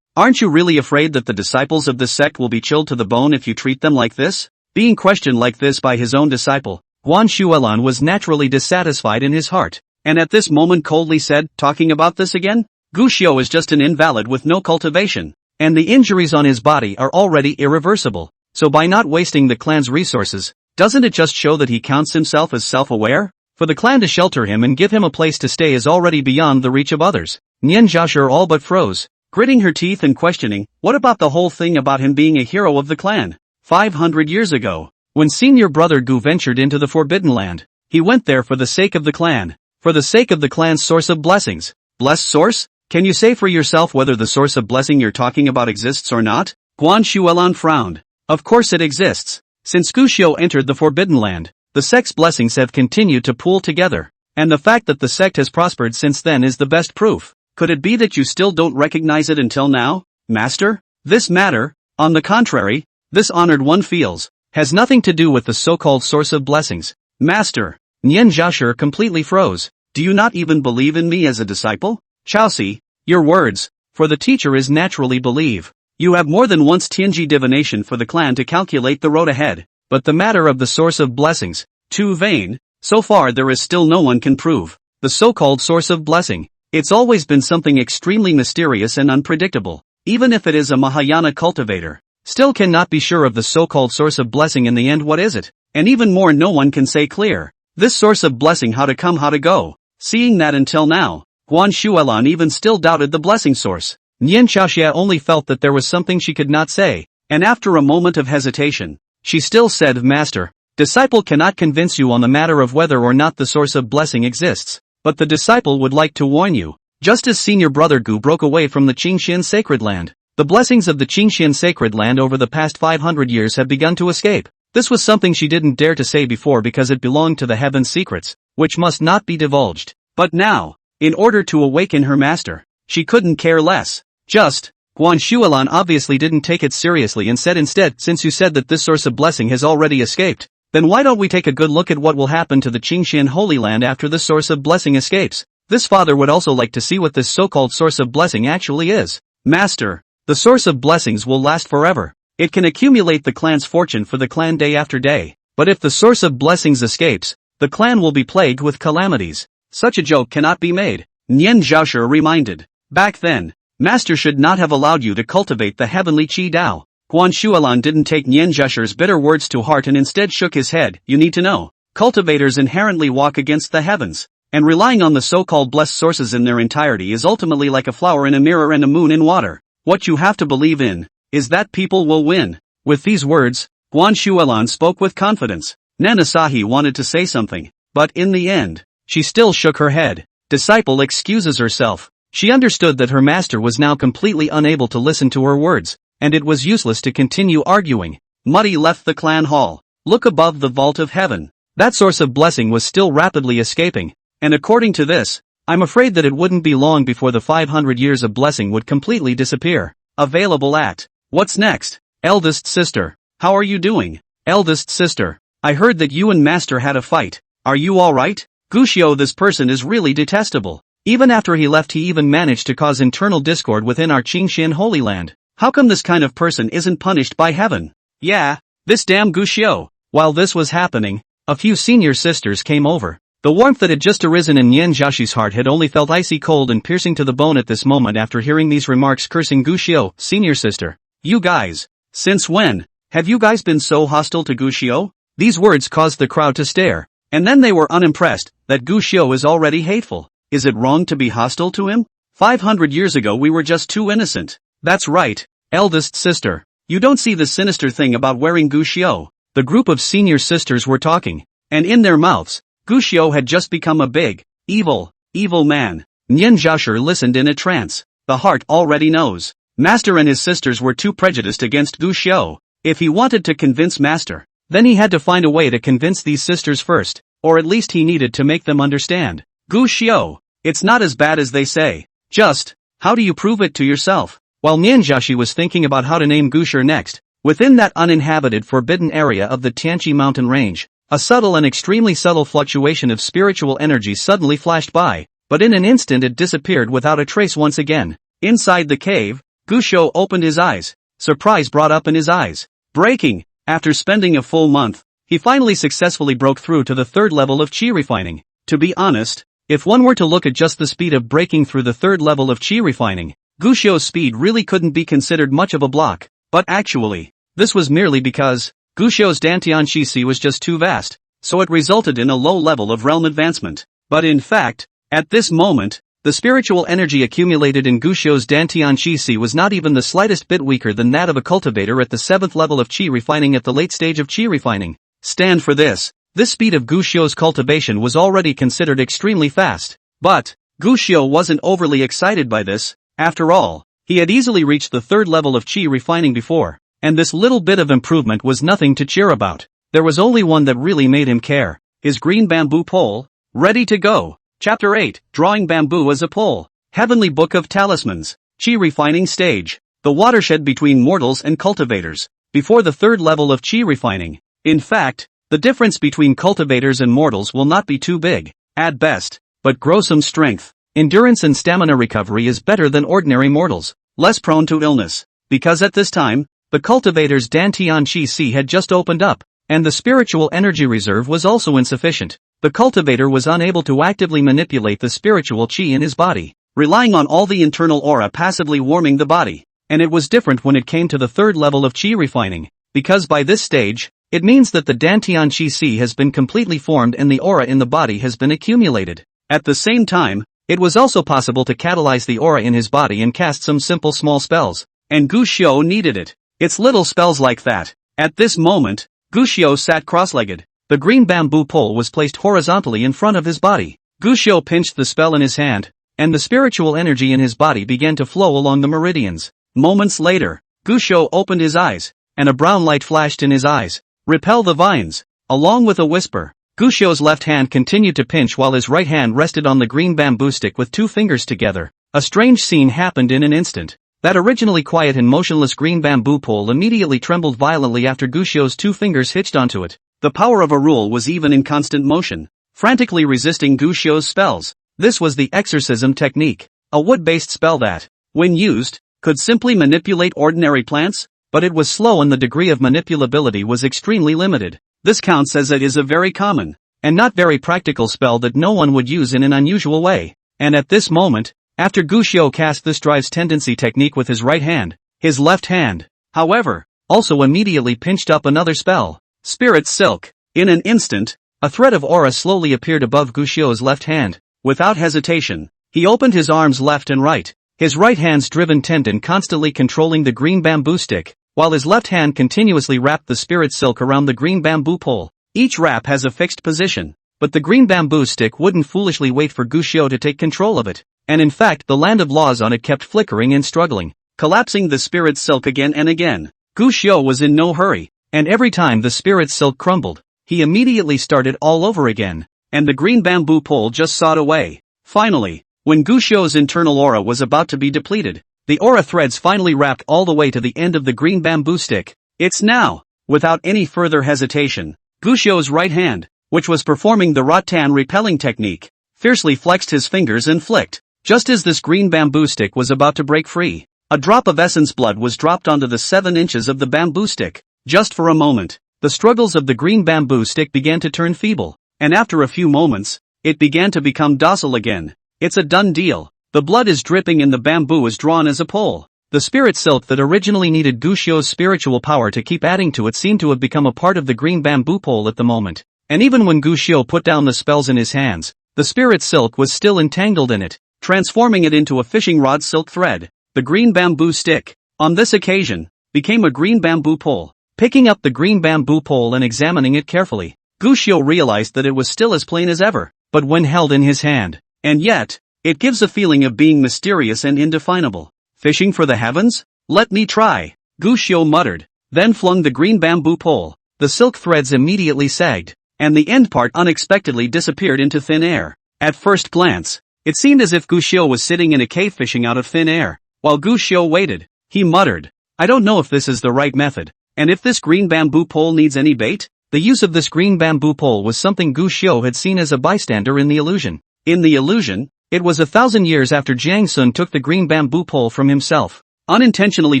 Aren't you really afraid that the disciples of this sect will be chilled to the bone if you treat them like this? Being questioned like this by his own disciple, Guan Shuolan was naturally dissatisfied in his heart, and at this moment coldly said, talking about this again? Gu Xiu is just an invalid with no cultivation, and the injuries on his body are already irreversible, so by not wasting the clan's resources, doesn't it just show that he counts himself as self-aware? For the clan to shelter him and give him a place to stay is already beyond the reach of others. Nian Zhaoshi all but froze, gritting her teeth and questioning, what about the whole thing about him being a hero of the clan? 500 years ago, when senior brother Gu ventured into the Forbidden Land, he went there for the sake of the clan, for the sake of the clan's source of blessings. Blessed source? Can you say for yourself whether the source of blessing you're talking about exists or not? Guan Shuolan frowned. Of course it exists. Since Gu Xiu entered the Forbidden Land, the sect's blessings have continued to pool together, and the fact that the sect has prospered since then is the best proof. Could it be that you still don't recognize it until now, Master? This matter, on the contrary, this honored one feels, has nothing to do with the so-called source of blessings. Master, Nian Zhaoshi completely froze. Do you not even believe in me as a disciple? Chaosi, your words, for the teacher is naturally believe. You have more than once Tianji divination for the clan to calculate the road ahead, but the matter of the source of blessings, too vain, so far there is still no one can prove. The so-called source of blessing, it's always been something extremely mysterious and unpredictable. Even if it is a Mahayana cultivator, still cannot be sure of the so-called source of blessing in the end. What is it? And even more, no one can say clear. This source of blessing, how to come, how to go. Seeing that until now, Guan Shuolan even still doubted the blessing source. Nian Zhaoshi only felt that there was something she could not say, and after a moment of hesitation, she still said, Master, disciple cannot convince you on the matter of whether or not the source of blessing exists, but the disciple would like to warn you. Just as senior brother Gu broke away from the Qingxian sacred land, the blessings of the Qingxian sacred land over the past 500 years have begun to escape. This was something she didn't dare to say before because it belonged to the heaven's secrets, which must not be divulged. But now, in order to awaken her master, she couldn't care less. Guan Shuolan obviously didn't take it seriously and said instead, since you said that this source of blessing has already escaped, then why don't we take a good look at what will happen to the Qingxian Holy Land after this source of blessing escapes? This father would also like to see what this so-called source of blessing actually is. Master, the source of blessings will last forever. It can accumulate the clan's fortune for the clan day after day. But if the source of blessings escapes, the clan will be plagued with calamities. Such a joke cannot be made, Nian Zhaoshi reminded. Back then, Master should not have allowed you to cultivate the heavenly Qi Dao. Guan Shuolan didn't take Nian Zhaoshi's bitter words to heart and instead shook his head. You need to know, cultivators inherently walk against the heavens, and relying on the so-called blessed sources in their entirety is ultimately like a flower in a mirror and a moon in water. What you have to believe in is that people will win. With these words, Guan Shuolan spoke with confidence. Nana Sahi wanted to say something, but in the end, she still shook her head. Disciple excuses herself. She understood that her master was now completely unable to listen to her words, and it was useless to continue arguing. Muddy left the clan hall. Look above the vault of heaven. That source of blessing was still rapidly escaping, and according to this, I'm afraid that it wouldn't be long before the 500 years of blessing would completely disappear. Available at What's Next? Eldest sister. How are you doing? Eldest sister. I heard that you and master had a fight. Are you alright? Gushio, this person is really detestable. Even after he left he even managed to cause internal discord within our Qingxian Holy Land. How come this kind of person isn't punished by heaven? Yeah, this damn Gushio. While this was happening, a few senior sisters came over. The warmth that had just arisen in Nian Zhaoshi's heart had only felt icy cold and piercing to the bone at this moment after hearing these remarks, cursing Gushio. Senior sister. You guys. Since when have you guys been so hostile to Gushio? These words caused the crowd to stare. And then they were unimpressed that Gushio is already hateful. Is it wrong to be hostile to him? 500 years ago we were just too innocent. That's right, eldest sister. You don't see the sinister thing about wearing Gushio. The group of senior sisters were talking, and in their mouths, Gushio had just become a big, evil man. Nian Zhaoshi listened in a trance. The heart already knows. Master and his sisters were too prejudiced against Gushio. If he wanted to convince Master, then he had to find a way to convince these sisters first, or at least he needed to make them understand. Gushio, it's not as bad as they say. Just, how do you prove it to yourself? While Nian Zhaoshi was thinking about how to name Gushio next, within that uninhabited forbidden area of the Tianqi mountain range, a subtle and extremely subtle fluctuation of spiritual energy suddenly flashed by, but in an instant it disappeared without a trace once again. Inside the cave, Gushio opened his eyes. Surprise brought up in his eyes. Breaking. After spending a full month, he finally successfully broke through to the third level of Qi refining. To be honest, if one were to look at just the speed of breaking through the third level of Qi refining, Gushio's speed really couldn't be considered much of a block. But actually, this was merely because Gushio's Dantian Qi was just too vast, so it resulted in a low level of realm advancement. But in fact, at this moment, the spiritual energy accumulated in Gushio's Dantian Qi was not even the slightest bit weaker than that of a cultivator at the 7th level of Qi refining at the late stage of Qi refining. Stand for this. This speed of Gushio's cultivation was already considered extremely fast. But Gushio wasn't overly excited by this. After all, he had easily reached the 3rd level of Qi refining before, and this little bit of improvement was nothing to cheer about. There was only one that really made him care. His green bamboo pole, ready to go. Chapter 8, Drawing Bamboo as a Pole. Heavenly Book of Talismans. Qi Refining Stage. The watershed between mortals and cultivators. Before the 3rd level of Qi refining. In fact, the difference between cultivators and mortals will not be too big, at best, but grow some strength. Endurance and stamina recovery is better than ordinary mortals, less prone to illness. Because at this time, the cultivator's Dantian Qi had just opened up, and the spiritual energy reserve was also insufficient. The cultivator was unable to actively manipulate the spiritual Qi in his body, relying on all the internal aura passively warming the body. And it was different when it came to the 3rd level of Qi refining, because by this stage, it means that the Dantian Qi has been completely formed and the aura in the body has been accumulated. At the same time, it was also possible to catalyze the aura in his body and cast some simple small spells, and Gushio needed it. It's little spells like that. At this moment, Gushio sat cross-legged. The green bamboo pole was placed horizontally in front of his body. Gushio pinched the spell in his hand, and the spiritual energy in his body began to flow along the meridians. Moments later, Gushio opened his eyes, and a brown light flashed in his eyes. Repel the vines. Along with a whisper, Gushio's left hand continued to pinch while his right hand rested on the green bamboo stick with 2 fingers together. A strange scene happened in an instant. That originally quiet and motionless green bamboo pole immediately trembled violently after Gushio's 2 fingers hitched onto it. The power of a rule was even in constant motion, frantically resisting Gushio's spells. This was the exorcism technique, a wood-based spell that, when used, could simply manipulate ordinary plants, but it was slow and the degree of manipulability was extremely limited. This counts as it is a very common, and not very practical spell that no one would use in an unusual way. And at this moment, after Guxiu cast this drives tendency technique with his right hand, his left hand, however, also immediately pinched up another spell, Spirit Silk. In an instant, a thread of aura slowly appeared above Guxiu's left hand. Without hesitation, he opened his arms left and right, his right hand's driven tendon constantly controlling the green bamboo stick, while his left hand continuously wrapped the spirit silk around the green bamboo pole. Each wrap has a fixed position, but the green bamboo stick wouldn't foolishly wait for Guxiu to take control of it, and in fact the land of laws on it kept flickering and struggling, collapsing the spirit silk again and again. Guxiu was in no hurry, and every time the spirit silk crumbled, he immediately started all over again, and the green bamboo pole just sawed away. Finally, when Guxiu's internal aura was about to be depleted, the aura threads finally wrapped all the way to the end of the green bamboo stick. It's now, without any further hesitation, Guxiu's right hand, which was performing the rattan repelling technique, fiercely flexed his fingers and flicked. Just as this green bamboo stick was about to break free, a drop of essence blood was dropped onto the 7 inches of the bamboo stick. Just for a moment, the struggles of the green bamboo stick began to turn feeble, and after a few moments, it began to become docile again. It's a done deal. The blood is dripping and the bamboo is drawn as a pole. The spirit silk that originally needed Guxiu's spiritual power to keep adding to it seemed to have become a part of the green bamboo pole at the moment. And even when Guxiu put down the spells in his hands, the spirit silk was still entangled in it, transforming it into a fishing rod silk thread. The green bamboo stick, on this occasion, became a green bamboo pole. Picking up the green bamboo pole and examining it carefully, Guxiu realized that it was still as plain as ever, but when held in his hand, and yet, it gives a feeling of being mysterious and indefinable. Fishing for the heavens? Let me try, Guxiu muttered, then flung the green bamboo pole. The silk threads immediately sagged, and the end part unexpectedly disappeared into thin air. At first glance, it seemed as if Guxiu was sitting in a cave fishing out of thin air. While Guxiu waited, he muttered, I don't know if this is the right method, and if this green bamboo pole needs any bait. The use of this green bamboo pole was something Guxiu had seen as a bystander in the illusion. In the illusion, it was 1,000 years after Jiang Sun took the green bamboo pole from himself, unintentionally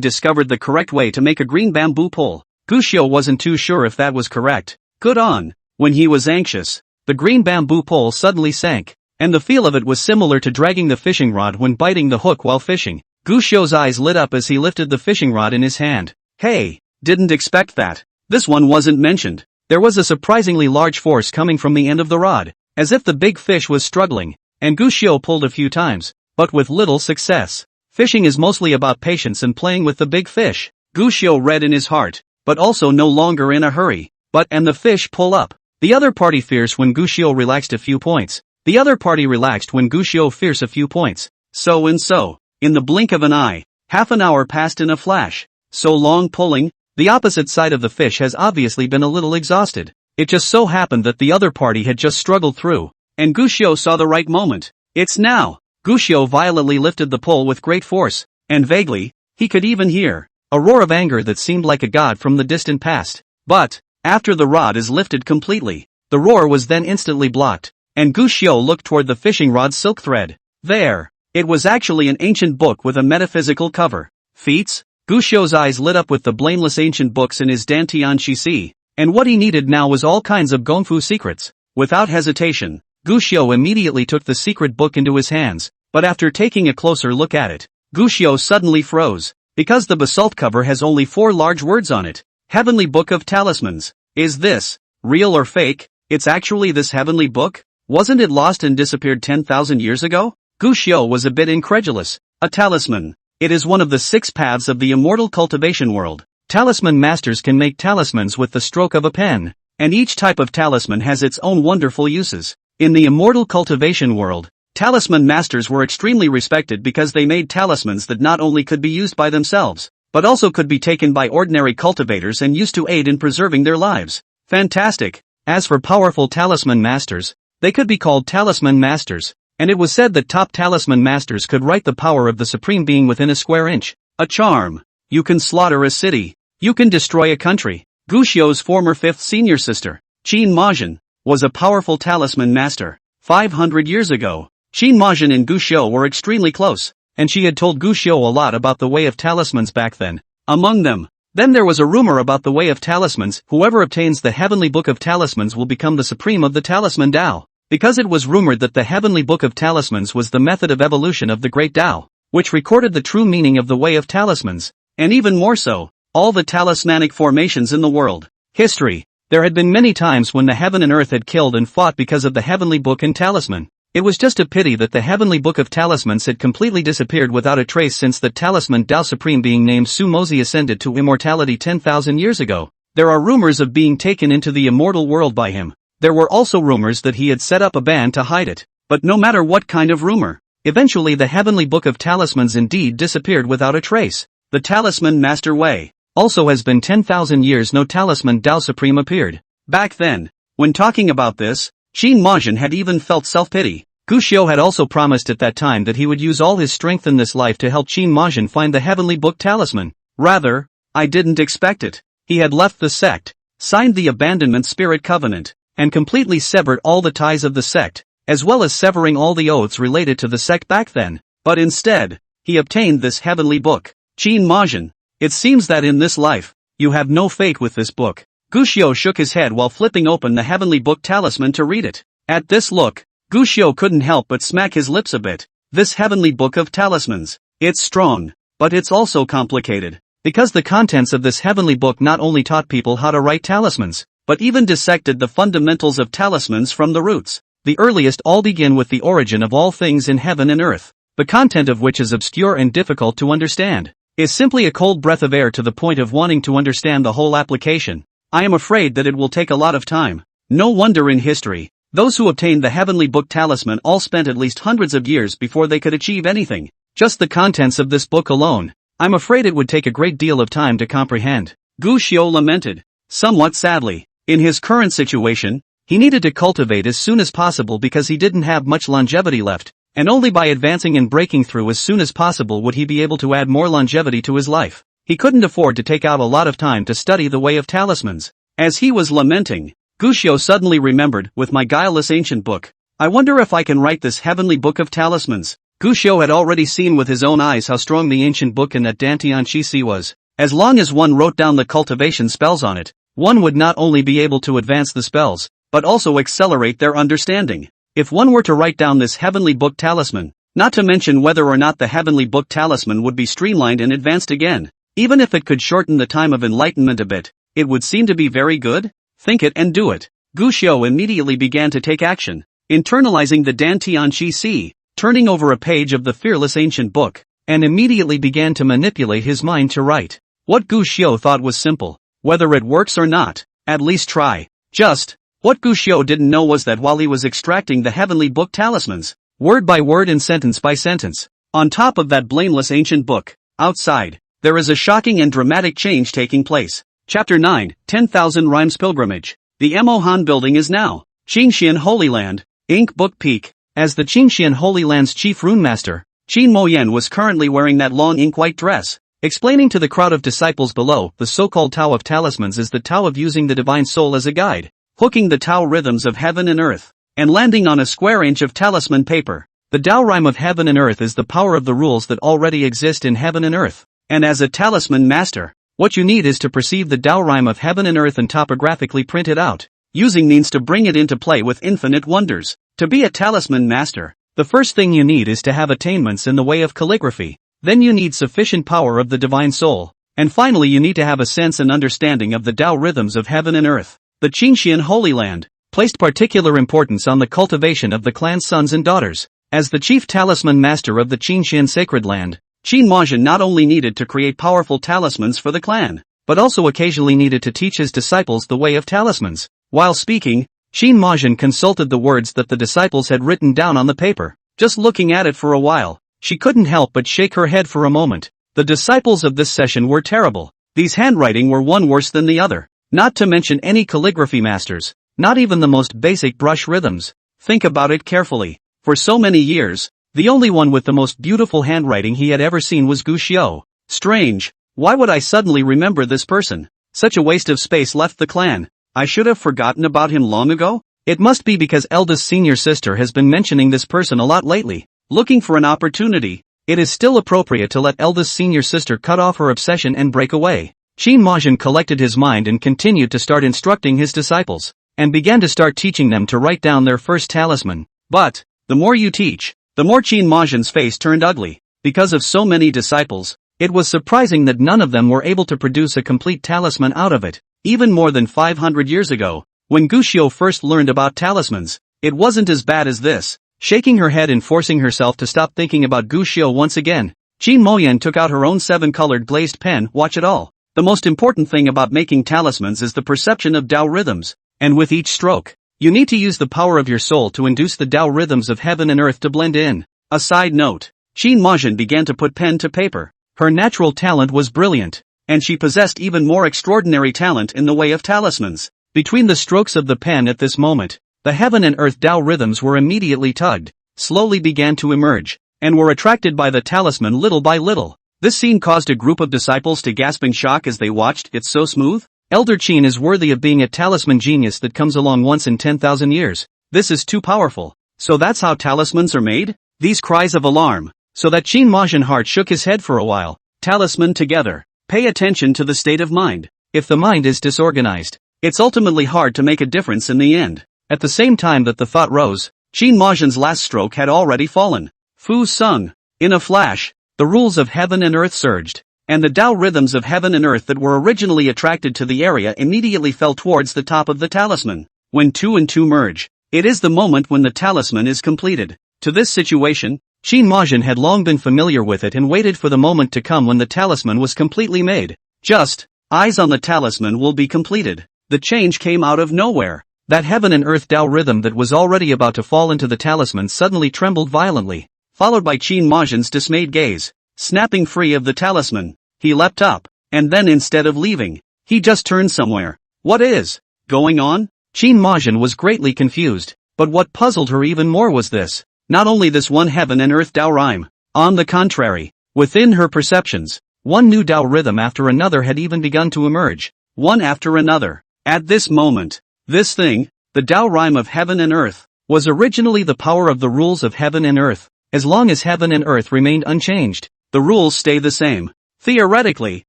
discovered the correct way to make a green bamboo pole. Guxiu wasn't too sure if that was correct. Good on. When he was anxious, the green bamboo pole suddenly sank, and the feel of it was similar to dragging the fishing rod when biting the hook while fishing. Guxiu's eyes lit up as he lifted the fishing rod in his hand. Hey, didn't expect that. This one wasn't mentioned. There was a surprisingly large force coming from the end of the rod, as if the big fish was struggling, and Guxiu pulled a few times, but with little success. Fishing is mostly about patience and playing with the big fish. Guxiu read in his heart, but also no longer in a hurry. And the fish pull up. The other party fierce when Guxiu relaxed a few points. The other party relaxed when Guxiu fierce a few points. So and so. In the blink of an eye, half an hour passed in a flash. So long pulling, the opposite side of the fish has obviously been a little exhausted. It just so happened that the other party had just struggled through, and Guxiu saw the right moment. It's now. Guxiu violently lifted the pole with great force, and vaguely, he could even hear a roar of anger that seemed like a god from the distant past. But, after the rod is lifted completely, the roar was then instantly blocked, and Guxiu looked toward the fishing rod's silk thread. There. It was actually an ancient book with a metaphysical cover. Feats? Guxiu's eyes lit up with the blameless ancient books in his Dantian Shishi, and what he needed now was all kinds of Gongfu secrets. Without hesitation, Guxiu immediately took the secret book into his hands, but after taking a closer look at it, Guxiu suddenly froze, because the basalt cover has only 4 large words on it. Heavenly Book of Talismans. Is this real or fake? It's actually this heavenly book? Wasn't it lost and disappeared 10,000 years ago? Guxiu was a bit incredulous. A talisman. It is one of the 6 paths of the immortal cultivation world. Talisman masters can make talismans with the stroke of a pen, and each type of talisman has its own wonderful uses. In the immortal cultivation world, talisman masters were extremely respected because they made talismans that not only could be used by themselves, but also could be taken by ordinary cultivators and used to aid in preserving their lives. Fantastic. As for powerful talisman masters, they could be called talisman masters. And it was said that top talisman masters could write the power of the supreme being within a square inch. A charm. You can slaughter a city. You can destroy a country. Guxiu's former 5th senior sister, Qin Majin, was a powerful talisman master. 500 years ago, Qin Majin and Guxiu were extremely close. and she had told Gu Xiu a lot about the way of talismans back then. Among them, then there was a rumor about the way of talismans. Whoever obtains the heavenly book of talismans will become the supreme of the talisman Tao. Because it was rumored that the heavenly book of talismans was the method of evolution of the great Tao, which recorded the true meaning of the way of talismans, and even more so, all the talismanic formations in the world. History. There had been many times when the heaven and earth had killed and fought because of the heavenly book and talisman. It was just a pity that the heavenly book of talismans had completely disappeared without a trace since the talisman Tao Supreme being named Su Mozi ascended to immortality 10,000 years ago. There are rumors of being taken into the immortal world by him. There were also rumors that he had set up a band to hide it. But no matter what kind of rumor, eventually the heavenly book of talismans indeed disappeared without a trace. The talisman master way. Also has been 10,000 years no talisman Tao Supreme appeared. Back then, when talking about this, Qin Majin had even felt self-pity. Gu Xiu had also promised at that time that he would use all his strength in this life to help Qin Majin find the heavenly book talisman. Rather, I didn't expect it. He had left the sect, signed the abandonment spirit covenant, and completely severed all the ties of the sect, as well as severing all the oaths related to the sect back then. But instead, he obtained this heavenly book. Qin Majin, it seems that in this life, you have no fate with this book. Gu Xiu shook his head while flipping open the heavenly book talisman to read it. At this look, Gu Xiu couldn't help but smack his lips a bit. This heavenly book of talismans, it's strong, but it's also complicated. Because the contents of this heavenly book not only taught people how to write talismans, but even dissected the fundamentals of talismans from the roots. The earliest all begin with the origin of all things in heaven and earth, the content of which is obscure and difficult to understand, is simply a cold breath of air to the point of wanting to understand the whole application. I am afraid that it will take a lot of time. No wonder in history, those who obtained the heavenly book talisman all spent at least hundreds of years before they could achieve anything. Just the contents of this book alone, I'm afraid it would take a great deal of time to comprehend. Gu Xiu lamented, somewhat sadly. In his current situation, he needed to cultivate as soon as possible because he didn't have much longevity left, and only by advancing and breaking through as soon as possible would he be able to add more longevity to his life. He couldn't afford to take out a lot of time to study the way of talismans. As he was lamenting, Gu Xiu suddenly remembered, with my guileless ancient book, I wonder if I can write this heavenly book of talismans. Gu Xiu had already seen with his own eyes how strong the ancient book in that Dantian Qi was. As long as one wrote down the cultivation spells on it, one would not only be able to advance the spells, but also accelerate their understanding. If one were to write down this heavenly book talisman, not to mention whether or not the heavenly book talisman would be streamlined and advanced again, even if it could shorten the time of enlightenment a bit, it would seem to be very good. Think it and do it. Gu Xiu immediately began to take action, internalizing the Dantian Qi, turning over a page of the fearless ancient book, and immediately began to manipulate his mind to write. What Gu Xiu thought was simple. Whether it works or not, at least try. Just. What Gu Xiu didn't know was that while he was extracting the heavenly book talismans, word by word and sentence by sentence, on top of that blameless ancient book, outside, there is a shocking and dramatic change taking place. Chapter 9, 10,000 Rhymes Pilgrimage. The Mohan building is now Qingxian Holy Land, Ink Book Peak. As the Qingxian Holy Land's chief rune master, Qin Moyan was currently wearing that long ink-white dress, explaining to the crowd of disciples below, the so-called Tao of Talismans is the Tao of using the divine soul as a guide, hooking the Tao rhythms of heaven and earth, and landing on a square inch of talisman paper. The Tao rhyme of heaven and earth is the power of the rules that already exist in heaven and earth, and as a talisman master, what you need is to perceive the Tao rhyme of heaven and earth and topographically print it out, using means to bring it into play with infinite wonders. To be a talisman master, the first thing you need is to have attainments in the way of calligraphy. Then you need sufficient power of the divine soul, and finally you need to have a sense and understanding of the Tao rhythms of heaven and earth. The Qingxian Holy Land placed particular importance on the cultivation of the clan's sons and daughters. As the chief talisman master of the Qingxian sacred land, Qin Majin not only needed to create powerful talismans for the clan, but also occasionally needed to teach his disciples the way of talismans. While speaking, Qin Majin consulted the words that the disciples had written down on the paper. Just looking at it for a while, she couldn't help but shake her head for a moment. The disciples of this session were terrible. These handwriting were one worse than the other. Not to mention any calligraphy masters, not even the most basic brush rhythms. Think about it carefully. For so many years, the only one with the most beautiful handwriting he had ever seen was Gu Xiu. Strange. Why would I suddenly remember this person? Such a waste of space left the clan. I should have forgotten about him long ago? It must be because eldest senior sister has been mentioning this person a lot lately, looking for an opportunity. it is still appropriate to let eldest senior sister cut off her obsession and break away. Qin Majin collected his mind and continued to start instructing his disciples, and began to start teaching them to write down their first talisman. But, the more you teach, the more Qin Majin's face turned ugly. Because of so many disciples, it was surprising that none of them were able to produce a complete talisman out of it. Even more than 500 years ago, when Guxiu first learned about talismans, it wasn't as bad as this. Shaking her head and forcing herself to stop thinking about Guxiu once again, Qin Moyan took out her own 7-colored glazed pen. Watch it all. The most important thing about making talismans is the perception of Tao rhythms, and with each stroke, you need to use the power of your soul to induce the Tao rhythms of heaven and earth to blend in. A side note, Qin Majin began to put pen to paper. Her natural talent was brilliant, and she possessed even more extraordinary talent in the way of talismans. Between the strokes of the pen at this moment, the heaven and earth Tao rhythms were immediately tugged, slowly began to emerge, and were attracted by the talisman little by little. This scene caused a group of disciples to gasp in shock as they watched. It's so smooth? Elder Qin is worthy of being a talisman genius that comes along once in 10,000 years. This is too powerful. So that's how talismans are made? These cries of alarm, so that Qin Majin heart shook his head for a while. Talisman together. Pay attention to the state of mind. If the mind is disorganized, it's ultimately hard to make a difference in the end. At the same time that the thought rose, Qin Majin's last stroke had already fallen. Fu sung. In a flash, the rules of heaven and earth surged, and the Tao rhythms of heaven and earth that were originally attracted to the area immediately fell towards the top of the talisman. When 2 and 2 merge, it is the moment when the talisman is completed. To this situation, Qin Majin had long been familiar with it and waited for the moment to come when the talisman was completely made. Just, eyes on the talisman will be completed. The change came out of nowhere. That heaven and earth Tao rhythm that was already about to fall into the talisman suddenly trembled violently, followed by Qin Majin's dismayed gaze. Snapping free of the talisman, he leapt up, and then instead of leaving, he just turned somewhere. What is going on? Qin Majin was greatly confused, but what puzzled her even more was this. Not only this one heaven and earth Tao rhyme, on the contrary, within her perceptions, one new Tao rhythm after another had even begun to emerge, one after another. At this moment, this thing, the Tao rhyme of heaven and earth, was originally the power of the rules of heaven and earth. As long as heaven and earth remained unchanged, the rules stay the same. Theoretically,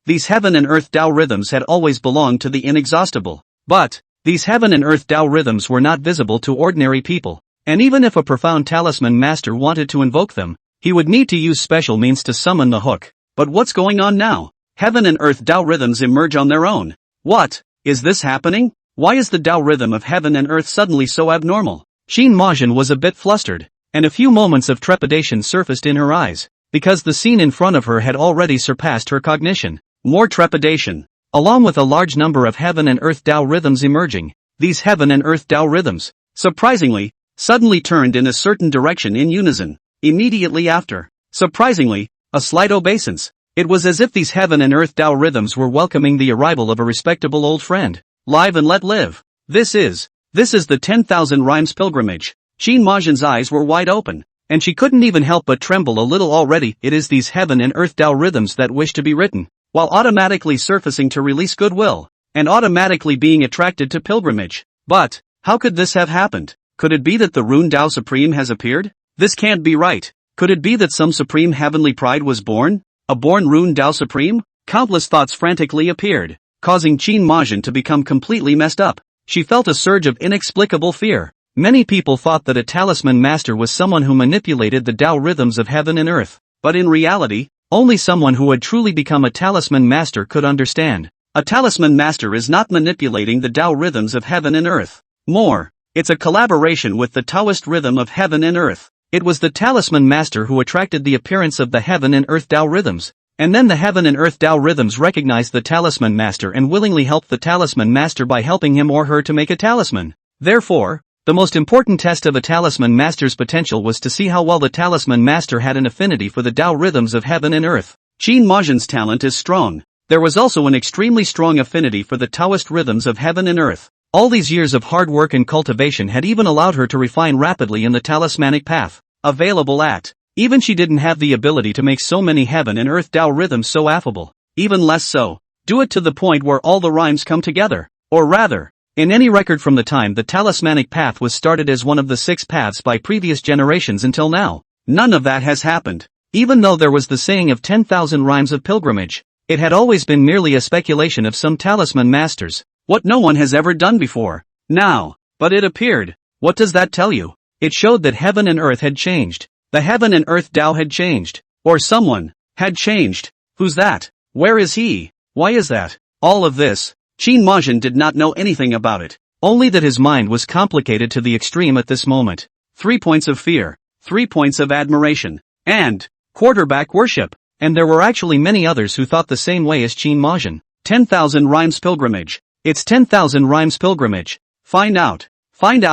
these heaven and earth Tao rhythms had always belonged to the inexhaustible. But, these heaven and earth Tao rhythms were not visible to ordinary people, and even if a profound talisman master wanted to invoke them, he would need to use special means to summon the hook. But what's going on now? Heaven and earth Tao rhythms emerge on their own. What is this happening? Why is the Tao rhythm of heaven and earth suddenly so abnormal? Qin Majin was a bit flustered, and a few moments of trepidation surfaced in her eyes, because the scene in front of her had already surpassed her cognition. More trepidation, along with a large number of heaven and earth Tao rhythms emerging. These heaven and earth Tao rhythms, surprisingly, suddenly turned in a certain direction in unison. Immediately after, surprisingly, a slight obeisance. It was as if these heaven and earth Tao rhythms were welcoming the arrival of a respectable old friend. Live and let live. This is the 10,000 rhymes pilgrimage. Qin Majin's eyes were wide open, and she couldn't even help but tremble a little already. It is these heaven and earth Tao rhythms that wish to be written, while automatically surfacing to release goodwill, and automatically being attracted to pilgrimage. But, how could this have happened? Could it be that the rune Tao Supreme has appeared? This can't be right. Could it be that some supreme heavenly pride was born? A born rune Tao Supreme? Countless thoughts frantically appeared, causing Qin Majin to become completely messed up. She felt a surge of inexplicable fear. Many people thought that a talisman master was someone who manipulated the Tao rhythms of heaven and earth, but in reality, only someone who had truly become a talisman master could understand. A talisman master is not manipulating the Tao rhythms of heaven and earth. More, it's a collaboration with the Taoist rhythm of heaven and earth. It was the talisman master who attracted the appearance of the heaven and earth Tao rhythms, and then the heaven and earth Tao rhythms recognized the talisman master and willingly helped the talisman master by helping him or her to make a talisman. Therefore, the most important test of a talisman master's potential was to see how well the talisman master had an affinity for the Tao rhythms of heaven and earth. Qin Majin's talent is strong. There was also an extremely strong affinity for the Taoist rhythms of heaven and earth. All these years of hard work and cultivation had even allowed her to refine rapidly in the talismanic path available at. Even she didn't have the ability to make so many heaven and earth Tao rhythms so affable. Even less so, do it to the point where all the rhymes come together. Or rather, in any record from the time the talismanic path was started as one of the 6 paths by previous generations until now, none of that has happened. Even though there was the saying of 10,000 rhymes of pilgrimage, it had always been merely a speculation of some talisman masters, what no one has ever done before. Now, but it appeared. What does that tell you? It showed that heaven and earth had changed. The heaven and earth Tao had changed. Or someone had changed. Who's that? Where is he? Why is that? All of this. Qin Majin did not know anything about it. Only that his mind was complicated to the extreme at this moment. 3 points of fear, 3 points of admiration, and quarterback worship. And there were actually many others who thought the same way as Qin Majin. 10,000 rhymes pilgrimage. It's 10,000 rhymes pilgrimage. Find out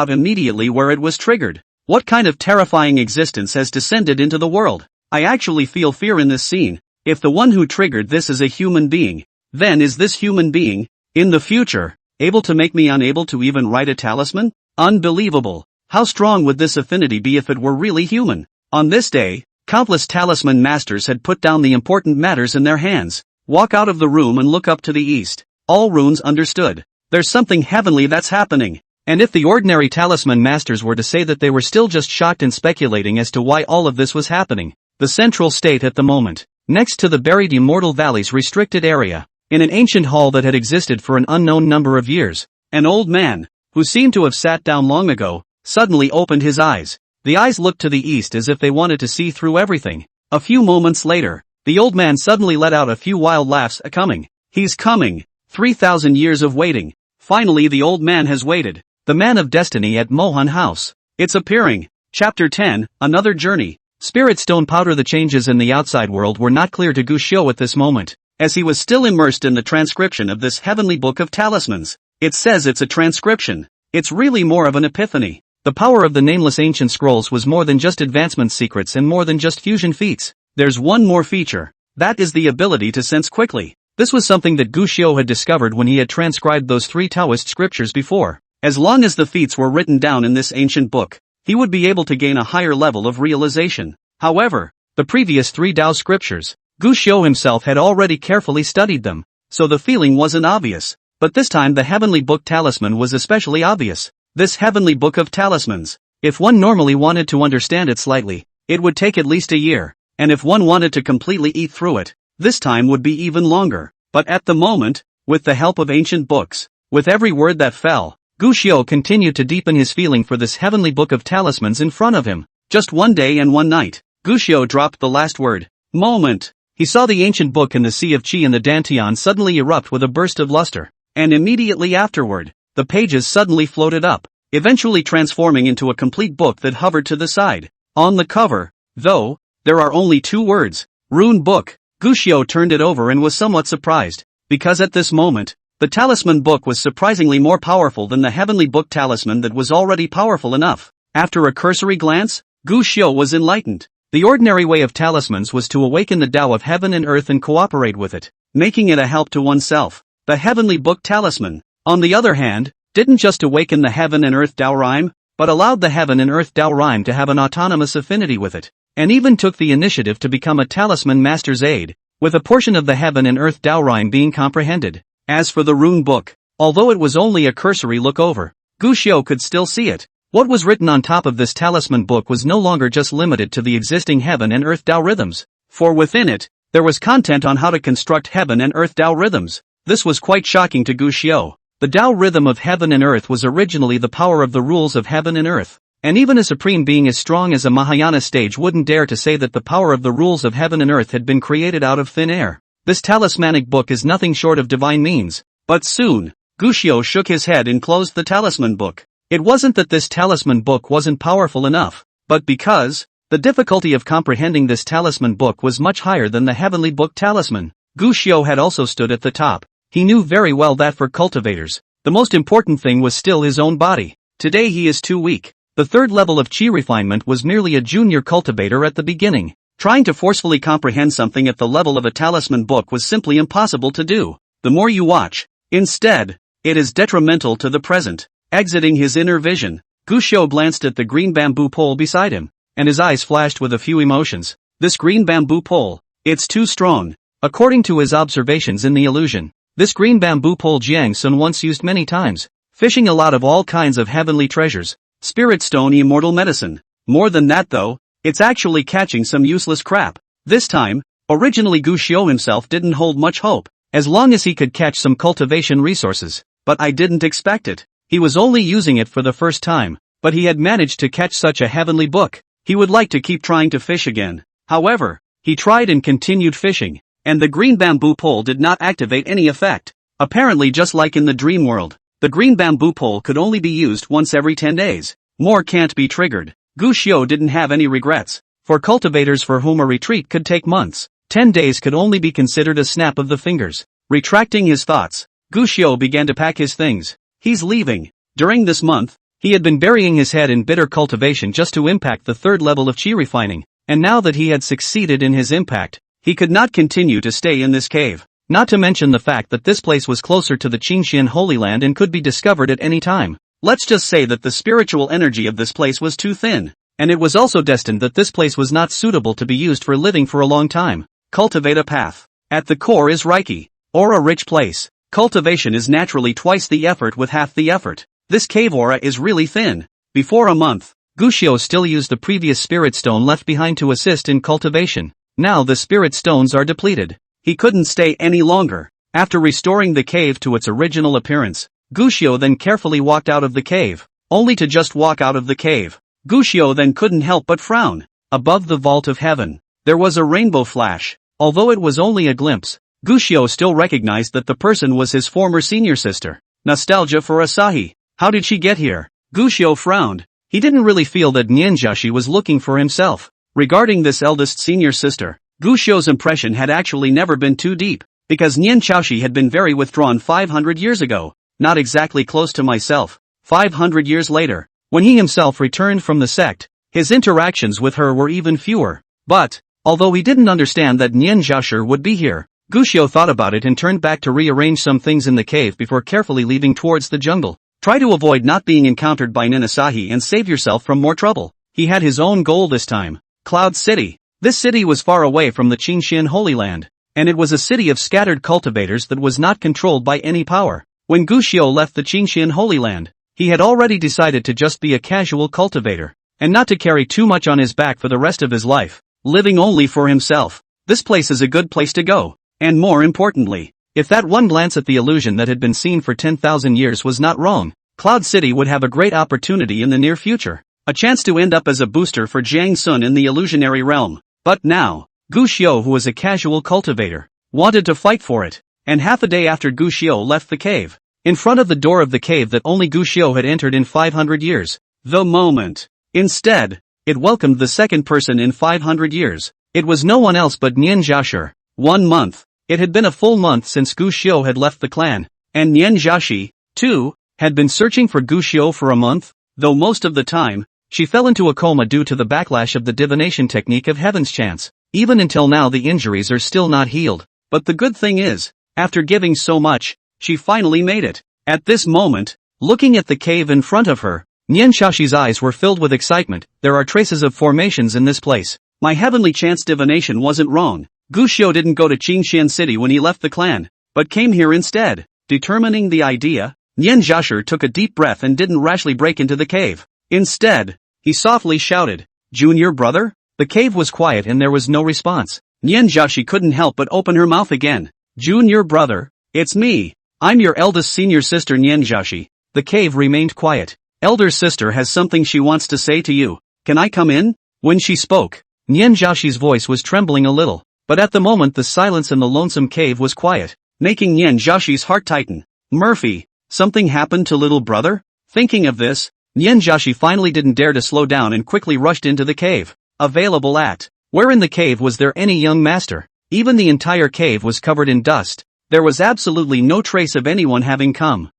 immediately where it was triggered. What kind of terrifying existence has descended into the world? I actually feel fear in this scene. If the one who triggered this is a human being, then is this human being, in the future, able to make me unable to even write a talisman? Unbelievable. How strong would this affinity be if it were really human? On this day, countless talisman masters had put down the important matters in their hands. Walk out of the room and look up to the east. All runes understood. There's something heavenly that's happening. And if the ordinary talisman masters were to say that they were still just shocked and speculating as to why all of this was happening, the central state at the moment, next to the buried immortal valley's restricted area, in an ancient hall that had existed for an unknown number of years, an old man, who seemed to have sat down long ago, suddenly opened his eyes. The eyes looked to the east as if they wanted to see through everything. A few moments later, the old man suddenly let out a few wild laughs. Coming. He's coming. 3,000 years of waiting. Finally the old man has waited. The man of destiny at Mohan House. It's appearing. Chapter 10, Another Journey. Spirit Stone Powder. The changes in the outside world were not clear to Gu Xiu at this moment, as he was still immersed in the transcription of this heavenly book of talismans. It says it's a transcription. It's really more of an epiphany. The power of the nameless ancient scrolls was more than just advancement secrets and more than just fusion feats. There's one more feature. That is the ability to sense quickly. This was something that Gu Xiu had discovered when he had transcribed those 3 Taoist scriptures before. As long as the feats were written down in this ancient book, he would be able to gain a higher level of realization. However, the previous 3 Tao scriptures, Gu Xiu himself had already carefully studied them, so the feeling wasn't obvious. But this time the heavenly book talisman was especially obvious. This heavenly book of talismans, if one normally wanted to understand it slightly, it would take at least a year, and if one wanted to completely eat through it, this time would be even longer. But at the moment, with the help of ancient books, with every word that fell, Gu Xiu continued to deepen his feeling for this heavenly book of talismans in front of him. Just one day and one night, Gu Xiu dropped the last word. Moment. He saw the ancient book in the sea of qi and the dantian suddenly erupt with a burst of luster, and immediately afterward, the pages suddenly floated up, eventually transforming into a complete book that hovered to the side. On the cover, though, there are only 2 words, Rune Book. Gu Xiu turned it over and was somewhat surprised, because at this moment, the talisman book was surprisingly more powerful than the heavenly book talisman that was already powerful enough. After a cursory glance, Gu Xiu was enlightened. The ordinary way of talismans was to awaken the Tao of heaven and earth and cooperate with it, making it a help to oneself. The heavenly book talisman, on the other hand, didn't just awaken the heaven and earth Tao rhyme, but allowed the heaven and earth Tao rhyme to have an autonomous affinity with it, and even took the initiative to become a talisman master's aid, with a portion of the heaven and earth Tao rhyme being comprehended. As for the rune book, although it was only a cursory look over, Gu Xiu could still see it. What was written on top of this talisman book was no longer just limited to the existing heaven and earth Tao rhythms, for within it, there was content on how to construct heaven and earth Tao rhythms. This was quite shocking to Gu Xiu. The Tao rhythm of heaven and earth was originally the power of the rules of heaven and earth, and even a supreme being as strong as a Mahayana sage wouldn't dare to say that the power of the rules of heaven and earth had been created out of thin air. This talismanic book is nothing short of divine means. But soon, Gu Xiu shook his head and closed the talisman book. It wasn't that this talisman book wasn't powerful enough, but because the difficulty of comprehending this talisman book was much higher than the heavenly book talisman. Gu Xiu had also stood at the top. He knew very well that for cultivators, the most important thing was still his own body. Today he is too weak. The 3rd level of qi refinement was merely a junior cultivator at the beginning. Trying to forcefully comprehend something at the level of a talisman book was simply impossible to do. The more you watch, instead, it is detrimental to the present. Exiting his inner vision, Gu Xiu glanced at the green bamboo pole beside him, and his eyes flashed with a few emotions. This green bamboo pole, it's too strong. According to his observations in the illusion, this green bamboo pole Jiang Sun once used many times, fishing a lot of all kinds of heavenly treasures, spirit stone, immortal medicine. More than that though, it's actually catching some useless crap. This time, originally Gu Xiu himself didn't hold much hope, as long as he could catch some cultivation resources, but I didn't expect it. He was only using it for the first time, but he had managed to catch such a heavenly book. He would like to keep trying to fish again. However, he tried and continued fishing, and the green bamboo pole did not activate any effect. Apparently, just like in the dream world, the green bamboo pole could only be used once every 10 days. More can't be triggered. Gu Xiu didn't have any regrets. For cultivators for whom a retreat could take months, 10 days could only be considered a snap of the fingers. Retracting his thoughts, Gu Xiu began to pack his things. He's leaving. During this month, he had been burying his head in bitter cultivation just to impact the third level of qi refining, and now that he had succeeded in his impact, he could not continue to stay in this cave. Not to mention the fact that this place was closer to the Qingxian Holy Land and could be discovered at any time. Let's just say that the spiritual energy of this place was too thin, and it was also destined that this place was not suitable to be used for living for a long time. Cultivate a path. At the core is Reiki, or a rich place. Cultivation is naturally twice the effort with half the effort. This cave aura is really thin. Before a month, Gu Xiu still used the previous spirit stone left behind to assist in cultivation. Now the spirit stones are depleted. He couldn't stay any longer. After restoring the cave to its original appearance, Gu Xiu then carefully walked out of the cave, only to just walk out of the cave. Gu Xiu then couldn't help but frown. Above the vault of heaven, there was a rainbow flash. Although it was only a glimpse, Gu Xiu still recognized that the person was his former senior sister. Nostalgia for Asahi. How did she get here? Gu Xiu frowned. He didn't really feel that Nianjiashi was looking for himself. Regarding this eldest senior sister, Gu Xiu's impression had actually never been too deep, because Nianjiashi had been very withdrawn 500 years ago. Not exactly close to myself. 500 years later, when he himself returned from the sect, his interactions with her were even fewer. But, although he didn't understand that Nianjiashi would be here, Gu Xiu thought about it and turned back to rearrange some things in the cave before carefully leaving towards the jungle. Try to avoid not being encountered by Ninasahi and save yourself from more trouble. He had his own goal this time. Cloud City. This city was far away from the Qingxian Holy Land, and it was a city of scattered cultivators that was not controlled by any power. When Gu Xiu left the Qingxian Holy Land, he had already decided to just be a casual cultivator, and not to carry too much on his back for the rest of his life, living only for himself. This place is a good place to go, and more importantly, if that one glance at the illusion that had been seen for 10,000 years was not wrong, Cloud City would have a great opportunity in the near future. A chance to end up as a booster for Jiang Sun in the illusionary realm. But now, Gu Xiu, who was a casual cultivator, wanted to fight for it. And half a day after Gu Xiu left the cave, in front of the door of the cave that only Gu Xiu had entered in 500 years, the moment. Instead, it welcomed the second person in 500 years. It was no one else but Nianjiashi. 1 month. It had been a full month since Gu Xiu had left the clan, and Nianjiashi, too, had been searching for Gu Xiu for a month, though most of the time, she fell into a coma due to the backlash of the divination technique of Heaven's Chance. Even until now the injuries are still not healed. But the good thing is, after giving so much, she finally made it. At this moment, looking at the cave in front of her, Nianjiashi's eyes were filled with excitement. There are traces of formations in this place. My Heavenly Chance divination wasn't wrong. Gu Xiu didn't go to Qingxian City when he left the clan, but came here instead. Determining the idea, Nianjiashi took a deep breath and didn't rashly break into the cave. Instead, he softly shouted, "Junior brother?" The cave was quiet and there was no response. Nianjiashi couldn't help but open her mouth again. "Junior brother, it's me. I'm your eldest senior sister Nianjiashi." The cave remained quiet. "Elder sister has something she wants to say to you. Can I come in?" When she spoke, Nianjiashi's voice was trembling a little, but at the moment the silence in the lonesome cave was quiet, making Nianjiashi's heart tighten. "Murphy, something happened to little brother?" Thinking of this, Nianjiashi finally didn't dare to slow down and quickly rushed into the cave. Available at. Where in the cave was there any young master? Even the entire cave was covered in dust. There was absolutely no trace of anyone having come.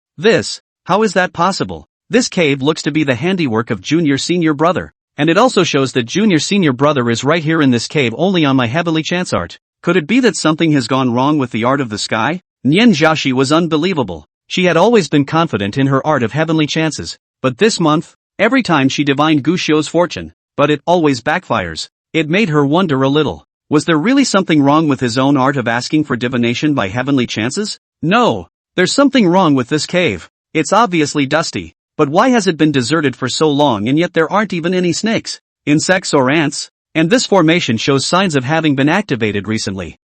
How is that possible? This cave looks to be the handiwork of Junior Senior Brother. And it also shows that Junior Senior Brother is right here in this cave only on my Heavenly Chance art. Could it be that something has gone wrong with the art of the sky? Nianjiashi was unbelievable. She had always been confident in her art of heavenly chances. But this month, every time she divined Gu Xiu's fortune, but it always backfires. It made her wonder a little. Was there really something wrong with his own art of asking for divination by heavenly chances? No. There's something wrong with this cave. It's obviously dusty. But why has it been deserted for so long and yet there aren't even any snakes, insects or ants? and this formation shows signs of having been activated recently.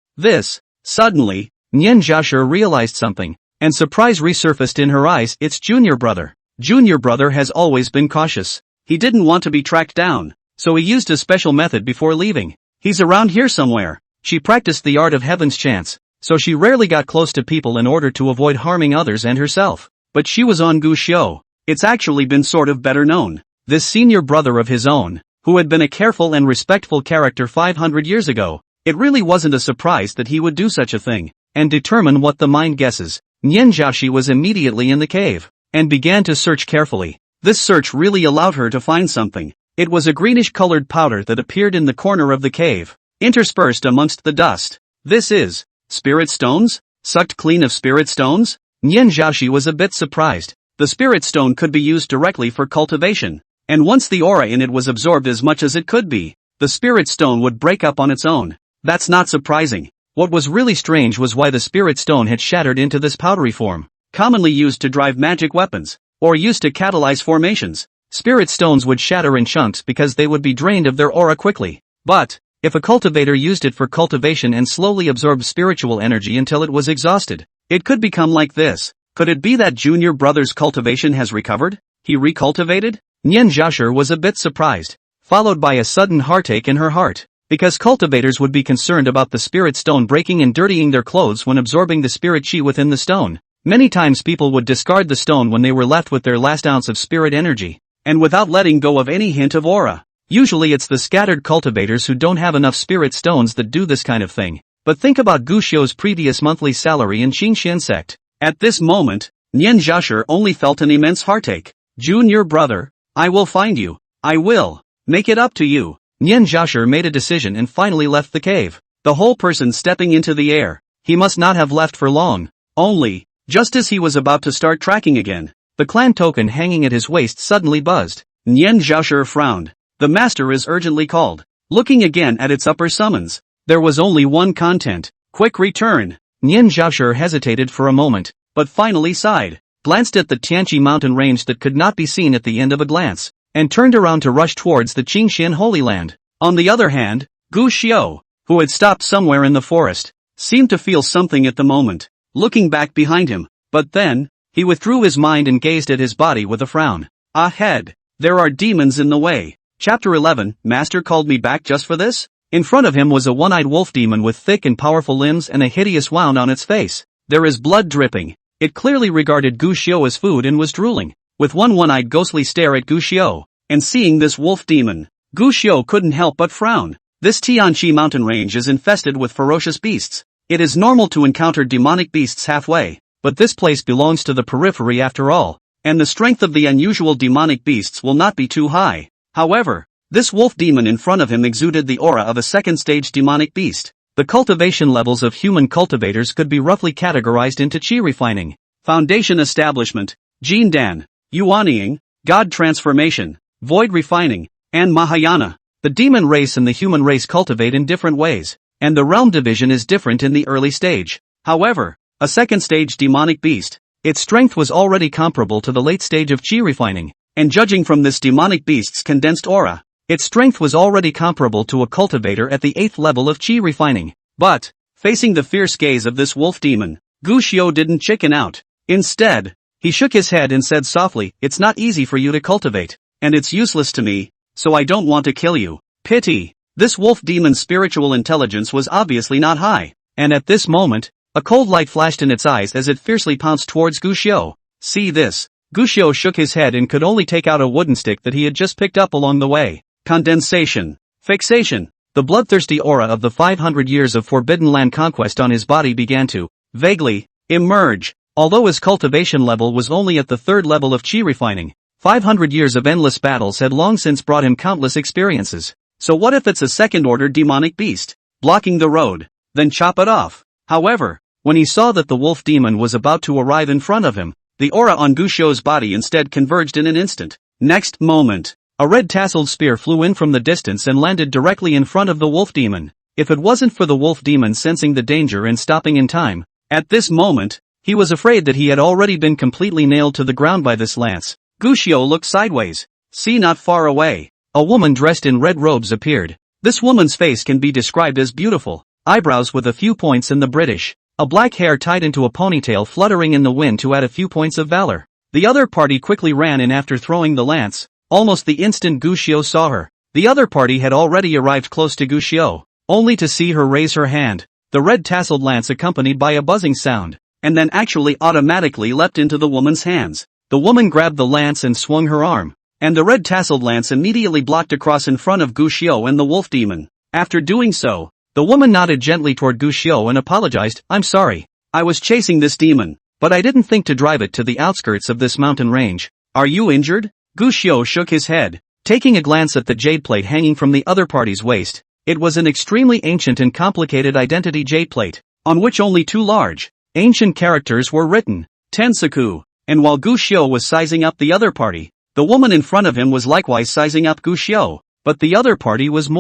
Suddenly, Nian Zhaoshi realized something, and surprise resurfaced in her eyes. It's Junior Brother. Junior Brother has always been cautious. He didn't want to be tracked down, so he used a special method before leaving. He's around here somewhere. She practiced the art of heaven's chance, so she rarely got close to people in order to avoid harming others and herself. But she was on Gu Xiu. It's actually been sort of better known. This senior brother of his own, who had been a careful and respectful character 500 years ago, it really wasn't a surprise that he would do such a thing, and determine what the mind guesses. Nian Zhaoshi was immediately in the cave, and began to search carefully. This search really allowed her to find something. It was a greenish-colored powder that appeared in the corner of the cave, interspersed amongst the dust. This is spirit stones? Sucked clean of spirit stones? Nian Zhaoshi was a bit surprised. The spirit stone could be used directly for cultivation, and once the aura in it was absorbed as much as it could be, the spirit stone would break up on its own. That's not surprising. What was really strange was why the spirit stone had shattered into this powdery form, commonly used to drive magic weapons, or used to catalyze formations. Spirit stones would shatter in chunks because they would be drained of their aura quickly. But if a cultivator used it for cultivation and slowly absorbed spiritual energy until it was exhausted, it could become like this. Could it be that Junior Brother's cultivation has recovered? He recultivated? Nian Zhaoshi was a bit surprised, followed by a sudden heartache in her heart, because cultivators would be concerned about the spirit stone breaking and dirtying their clothes when absorbing the spirit chi within the stone. Many times people would discard the stone when they were left with their last ounce of spirit energy, and without letting go of any hint of aura. Usually it's the scattered cultivators who don't have enough spirit stones that do this kind of thing. But think about Gu Xiu's previous monthly salary in Qingxian sect. At this moment, Nian Zhaoshi only felt an immense heartache. Junior Brother, I will find you. I will make it up to you. Nian Zhaoshi made a decision and finally left the cave. The whole person stepping into the air. He must not have left for long. Only, just as he was about to start tracking again, the clan token hanging at his waist suddenly buzzed. Nian Zhaoshi frowned. The master is urgently called. Looking again at its upper summons, there was only one content. Quick return. Nian Zhaoshi hesitated for a moment, but finally sighed, glanced at the Tianqi mountain range that could not be seen at the end of a glance, and turned around to rush towards the Qingxian Holy Land. On the other hand, Gu Xiu, who had stopped somewhere in the forest, seemed to feel something at the moment, looking back behind him, but then, he withdrew his mind and gazed at his body with a frown. Ahead, there are demons in the way. Chapter 11, Master called me back just for this? In front of him was a one-eyed wolf demon with thick and powerful limbs and a hideous wound on its face. There is blood dripping. It clearly regarded Gu Xiu as food and was drooling. With one-eyed ghostly stare at Gu Xiu, and seeing this wolf demon, Gu Xiu couldn't help but frown. This Tianqi mountain range is infested with ferocious beasts. It is normal to encounter demonic beasts halfway, but this place belongs to the periphery after all, and the strength of the unusual demonic beasts will not be too high. However, this wolf demon in front of him exuded the aura of a second-stage demonic beast. The cultivation levels of human cultivators could be roughly categorized into Qi refining, foundation establishment, Jin Dan, Yuanying, God transformation, void refining, and Mahayana. The demon race and the human race cultivate in different ways, and the realm division is different in the early stage. However, a second-stage demonic beast, its strength was already comparable to the late stage of Qi refining, and judging from this demonic beast's condensed aura, its strength was already comparable to a cultivator at the 8th level of Qi refining. But, facing the fierce gaze of this wolf demon, Gu Xiu didn't chicken out. Instead, he shook his head and said softly, "It's not easy for you to cultivate, and it's useless to me, so I don't want to kill you." Pity. This wolf demon's spiritual intelligence was obviously not high, and at this moment, a cold light flashed in its eyes as it fiercely pounced towards Gu Xiu. See this? Gu Xiu shook his head and could only take out a wooden stick that he had just picked up along the way. Condensation. Fixation. The bloodthirsty aura of the 500 years of forbidden land conquest on his body began to, vaguely, emerge. Although his cultivation level was only at the 3rd level of Qi refining, 500 years of endless battles had long since brought him countless experiences. So what if it's a second-order demonic beast, blocking the road? Then chop it off. However, when he saw that the wolf demon was about to arrive in front of him, the aura on Gu Xiu's body instead converged in an instant. Next moment, a red tasseled spear flew in from the distance and landed directly in front of the wolf demon. If it wasn't for the wolf demon sensing the danger and stopping in time, at this moment, he was afraid that he had already been completely nailed to the ground by this lance. Gu Xiu looked sideways. See, not far away, a woman dressed in red robes appeared. This woman's face can be described as beautiful, eyebrows with a few points in the British, a black hair tied into a ponytail fluttering in the wind to add a few points of valor. The other party quickly ran in after throwing the lance, almost the instant Gushio saw her. The other party had already arrived close to Gushio, only to see her raise her hand, the red tasseled lance accompanied by a buzzing sound, and then actually automatically leapt into the woman's hands. The woman grabbed the lance and swung her arm, and the red tasseled lance immediately blocked across in front of Gushio and the wolf demon. After doing so, the woman nodded gently toward Gushio and apologized. "I'm sorry. I was chasing this demon, but I didn't think to drive it to the outskirts of this mountain range. Are you injured?" Gushio shook his head, taking a glance at the jade plate hanging from the other party's waist. It was an extremely ancient and complicated identity jade plate, on which only two large, ancient characters were written, Tensaku, and while Gushio was sizing up the other party, the woman in front of him was likewise sizing up Gushio, but the other party was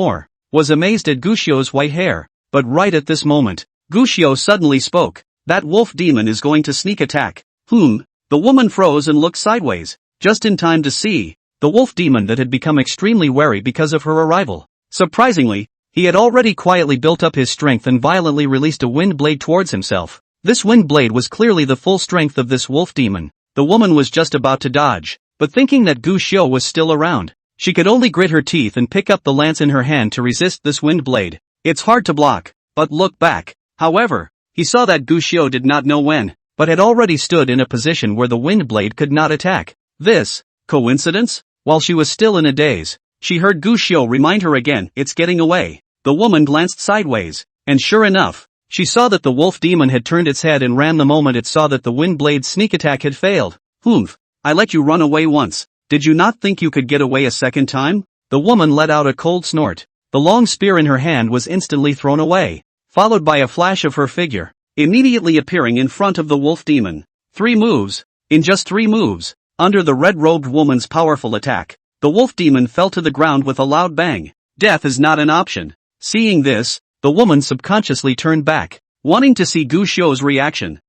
amazed at Gushio's white hair. But right at this moment, Gushio suddenly spoke. "That wolf demon is going to sneak attack." The woman froze and looked sideways, just in time to see the wolf demon that had become extremely wary because of her arrival. Surprisingly, he had already quietly built up his strength and violently released a wind blade towards himself. This wind blade was clearly the full strength of this wolf demon. The woman was just about to dodge, but thinking that Gushio was still around, she could only grit her teeth and pick up the lance in her hand to resist this wind blade. It's hard to block, but look back. However, he saw that Gushio did not know when, but had already stood in a position where the wind blade could not attack. This, coincidence? While she was still in a daze, she heard Gushio remind her again, "It's getting away." The woman glanced sideways, and sure enough, she saw that the wolf demon had turned its head and ran the moment it saw that the wind blade's sneak attack had failed. "I let you run away once. Did you not think you could get away a second time?" The woman let out a cold snort. The long spear in her hand was instantly thrown away, followed by a flash of her figure, immediately appearing in front of the wolf demon. In just 3 moves, under the red-robed woman's powerful attack, the wolf demon fell to the ground with a loud bang. Death is not an option. Seeing this, the woman subconsciously turned back, wanting to see Gushio's reaction.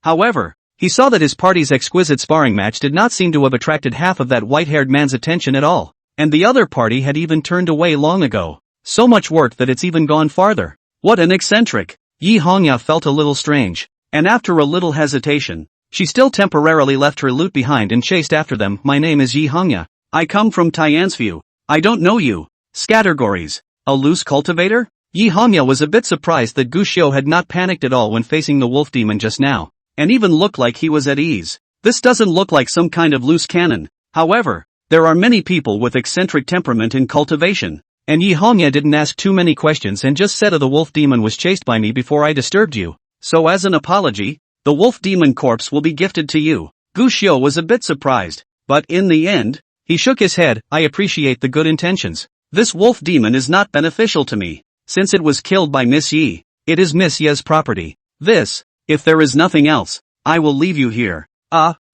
However, he saw that his party's exquisite sparring match did not seem to have attracted half of that white-haired man's attention at all, and the other party had even turned away long ago. So much work that it's even gone farther. What an eccentric! Yi Hongya felt a little strange, and after a little hesitation, she still temporarily left her loot behind and chased after them. "My name is Yi Hongya. I come from Tiansview. I don't know you." Scattergories. A loose cultivator? Yi Hongya was a bit surprised that Gushio had not panicked at all when facing the wolf demon just now, and even looked like he was at ease. This doesn't look like some kind of loose cannon. However, there are many people with eccentric temperament in cultivation, and Yi Hongya didn't ask too many questions and just said the wolf demon was chased by me before I disturbed you. So as an apology, the wolf demon corpse will be gifted to you. Gushio was a bit surprised, but in the end, he shook his head. "I appreciate the good intentions. This wolf demon is not beneficial to me, since it was killed by Miss Yi. It is Miss Ye's property. If there is nothing else, I will leave you here."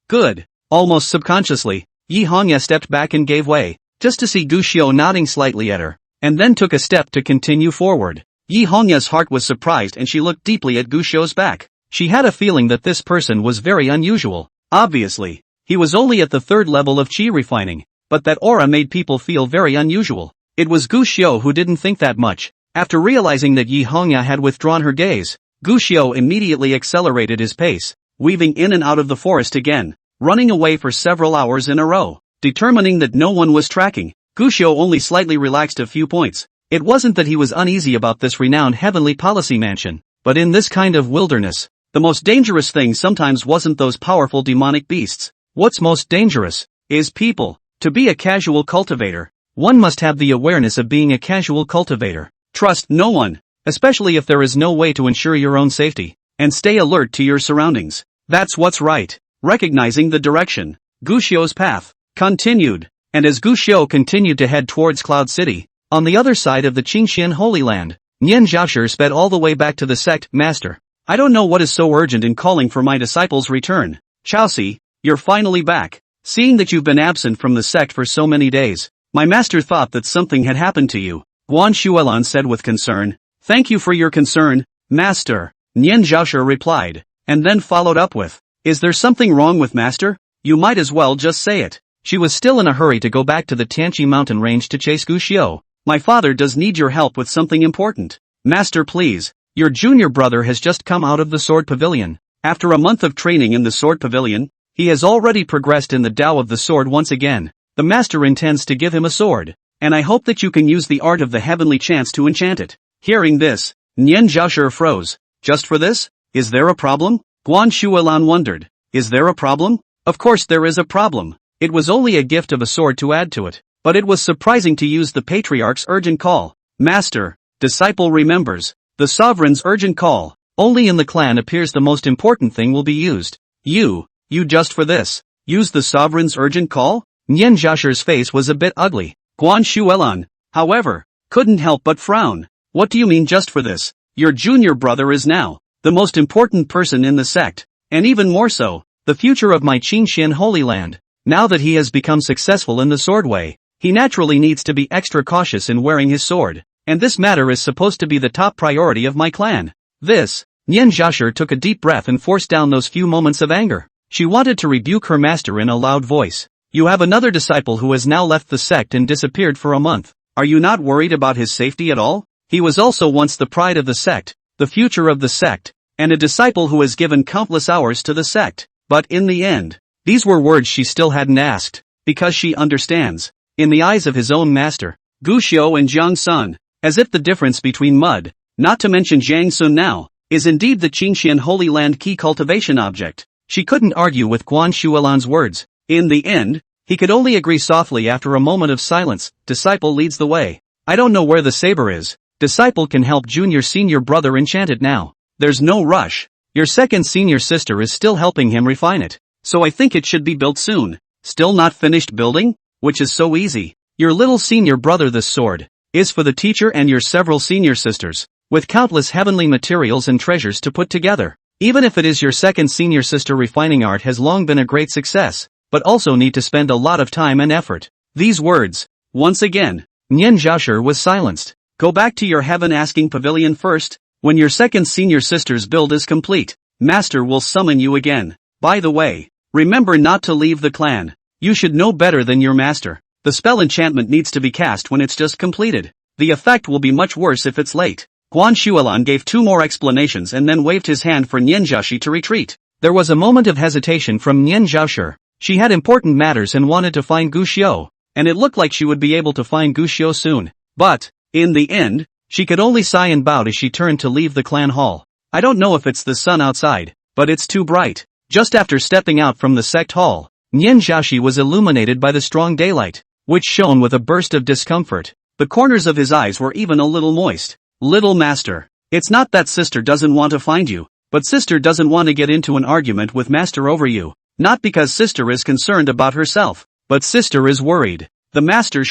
Good. Almost subconsciously, Yi Hongya stepped back and gave way, just to see Gushio nodding slightly at her, and then took a step to continue forward. Yi Hongya's heart was surprised and she looked deeply at Gushio's back. She had a feeling that this person was very unusual. Obviously, he was only at the 3rd level of chi refining, but that aura made people feel very unusual. It was Gushio who didn't think that much. After realizing that Yi Hongya had withdrawn her gaze, Gushio immediately accelerated his pace, weaving in and out of the forest again, running away for several hours in a row. Determining that no one was tracking, Gushio only slightly relaxed a few points. It wasn't that he was uneasy about this renowned heavenly policy mansion, but in this kind of wilderness, the most dangerous thing sometimes wasn't those powerful demonic beasts. What's most dangerous is people. To be a casual cultivator, one must have the awareness of being a casual cultivator. Trust no one, especially if there is no way to ensure your own safety, and stay alert to your surroundings. That's what's right. Recognizing the direction, Gushio's path continued, and as Gushio continued to head towards Cloud City, on the other side of the Qingxian Holy Land, Nian Zhaoshi sped all the way back to the sect. "Master, I don't know what is so urgent in calling for my disciples' return. Chaosi, you're finally back. Seeing that you've been absent from the sect for so many days, my master thought that something had happened to you," Guan Shuelan said with concern. "Thank you for your concern, Master," Nian Zhaoshi replied, and then followed up with, "Is there something wrong with Master? You might as well just say it." She was still in a hurry to go back to the Tianqi mountain range to chase Gushio, My father does need your help with something important. Master, please. Your junior brother has just come out of the sword pavilion. After a month of training in the sword pavilion, he has already progressed in the Tao of the sword once again. The master intends to give him a sword, and I hope that you can use the art of the heavenly chance to enchant it. Hearing this, Nian Zhaoshi froze. Just for this? Is there a problem? Guan Shuilan wondered. Is there a problem? Of course there is a problem. It was only a gift of a sword to add to it, but it was surprising to use the patriarch's urgent call. Master, disciple remembers. The sovereign's urgent call. Only in the clan appears the most important thing will be used. You just for this. Use the sovereign's urgent call? Nian Zhaoshi's face was a bit ugly. Guan Shuilan, however, couldn't help but frown. What do you mean just for this? Your junior brother is now the most important person in the sect, and even more so, the future of my Qingxian Holy Land. Now that he has become successful in the sword way, he naturally needs to be extra cautious in wearing his sword, and this matter is supposed to be the top priority of my clan. Nian Zhaoshi took a deep breath and forced down those few moments of anger. She wanted to rebuke her master in a loud voice. You have another disciple who has now left the sect and disappeared for a month. Are you not worried about his safety at all? He was also once the pride of the sect, the future of the sect, and a disciple who has given countless hours to the sect. But in the end, these were words she still hadn't asked, because she understands. In the eyes of his own master, Gu Xiu and Jiang Sun, as if the difference between mud, not to mention Jiang Sun now, is indeed the Qingxian Holy Land key cultivation object. She couldn't argue with Guan Shuilan's words. In the end, he could only agree softly after a moment of silence. Disciple leads the way. I don't know where the saber is. Disciple can help senior brother enchant it now. There's no rush. Your second senior sister is still helping him refine it, so I think it should be built soon. Still not finished building? Which is so easy. Your little senior brother, this sword is for the teacher and your several senior sisters, with countless heavenly materials and treasures to put together. Even if it is your second senior sister, refining art has long been a great success, but also need to spend a lot of time and effort. These words, once again, Nian Zhaoshi was silenced. Go back to your heaven-asking pavilion first. When your second senior sister's build is complete, Master will summon you again. By the way, remember not to leave the clan. You should know better than your master. The spell enchantment needs to be cast when it's just completed. The effect will be much worse if it's late. Guan Shuilan gave two more explanations and then waved his hand for Nian Zhaoshi to retreat. There was a moment of hesitation from Nian Zhaoshi. She had important matters and wanted to find Gu Xiu, and it looked like she would be able to find Gu Xiu soon. But, in the end, she could only sigh and bow as she turned to leave the clan hall. I don't know if it's the sun outside, but it's too bright. Just after stepping out from the sect hall, Nian Zhaoshi was illuminated by the strong daylight, which shone with a burst of discomfort. The corners of his eyes were even a little moist. Little master, it's not that sister doesn't want to find you, but sister doesn't want to get into an argument with master over you. Not because sister is concerned about herself, but sister is worried. The master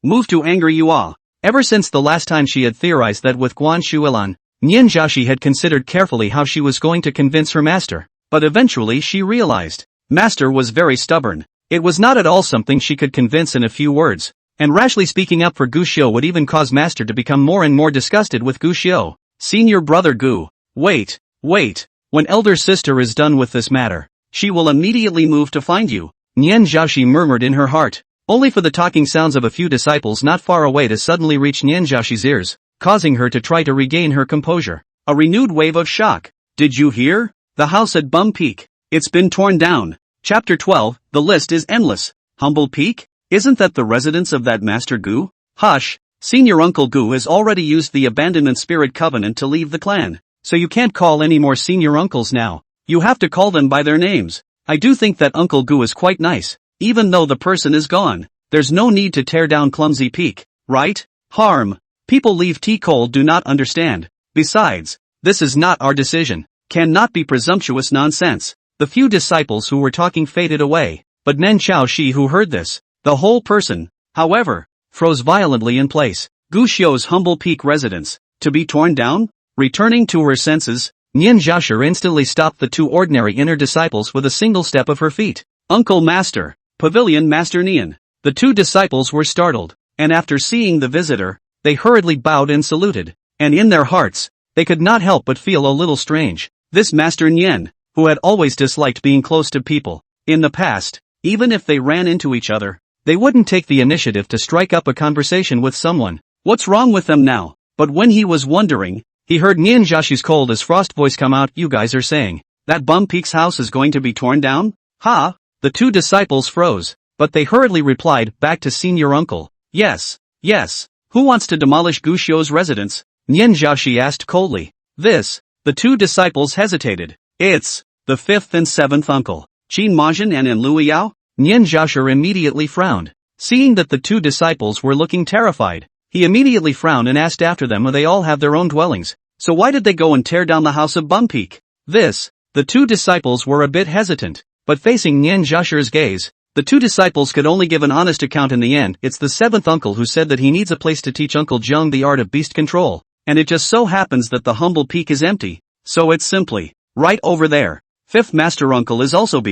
moved to anger you all. Ever since the last time she had theorized that with Guan Shuilan, Nian Zhaoshi had considered carefully how she was going to convince her master, but eventually she realized, master was very stubborn. It was not at all something she could convince in a few words, and rashly speaking up for Gu Xiu would even cause master to become more and more disgusted with Gu Xiu. Senior brother Gu, wait, when elder sister is done with this matter, she will immediately move to find you, Nian Zhaoshi murmured in her heart, only for the talking sounds of a few disciples not far away to suddenly reach Nian Zhaoshi's ears, causing her to try to regain her composure. A renewed wave of shock. Did you hear? The house at Bum Peak. It's been torn down. Chapter 12, the list is endless. Humble Peak? Isn't that the residence of that Master Gu? Hush, Senior Uncle Gu has already used the Abandonment Spirit Covenant to leave the clan, so you can't call any more senior uncles now. You have to call them by their names. I do think that Uncle Gu is quite nice, even though the person is gone. There's no need to tear down Clumsy Peak, right? Harm. People leave tea cold do not understand. Besides, this is not our decision. Cannot be presumptuous nonsense. The few disciples who were talking faded away, but Nen Xiaoxi, who heard this, the whole person, however, froze violently in place. Gu Xiu's Humble Peak residence, to be torn down? Returning to her senses, Nian Zhaoshi instantly stopped the two ordinary inner disciples with a single step of her feet. Uncle Master, Pavilion Master Nian. The two disciples were startled, and after seeing the visitor, they hurriedly bowed and saluted, and in their hearts, they could not help but feel a little strange. This Master Nian, who had always disliked being close to people, in the past, even if they ran into each other, they wouldn't take the initiative to strike up a conversation with someone. What's wrong with them now? But when he was wondering, he heard Nyanjashi's cold as frost voice come out. You guys are saying that Bum Peak's house is going to be torn down? Ha! The two disciples froze, but they hurriedly replied back to senior uncle. Yes, yes. Who wants to demolish Gushio's residence? Nyanjashi asked coldly. The two disciples hesitated. It's the fifth and seventh uncle, Qin Majin and in Luiyao? Nyanjasher immediately frowned. Seeing that the two disciples were looking terrified, he immediately frowned and asked after them. They all have their own dwellings, so why did they go and tear down the house of Bum Peak? The two disciples were a bit hesitant, but facing Nyanjasher's gaze, the two disciples could only give an honest account in the end. It's the seventh uncle who said that he needs a place to teach Uncle Jung the art of beast control, and it just so happens that the humble peak is empty, so it's simply right over there. Fifth master uncle is also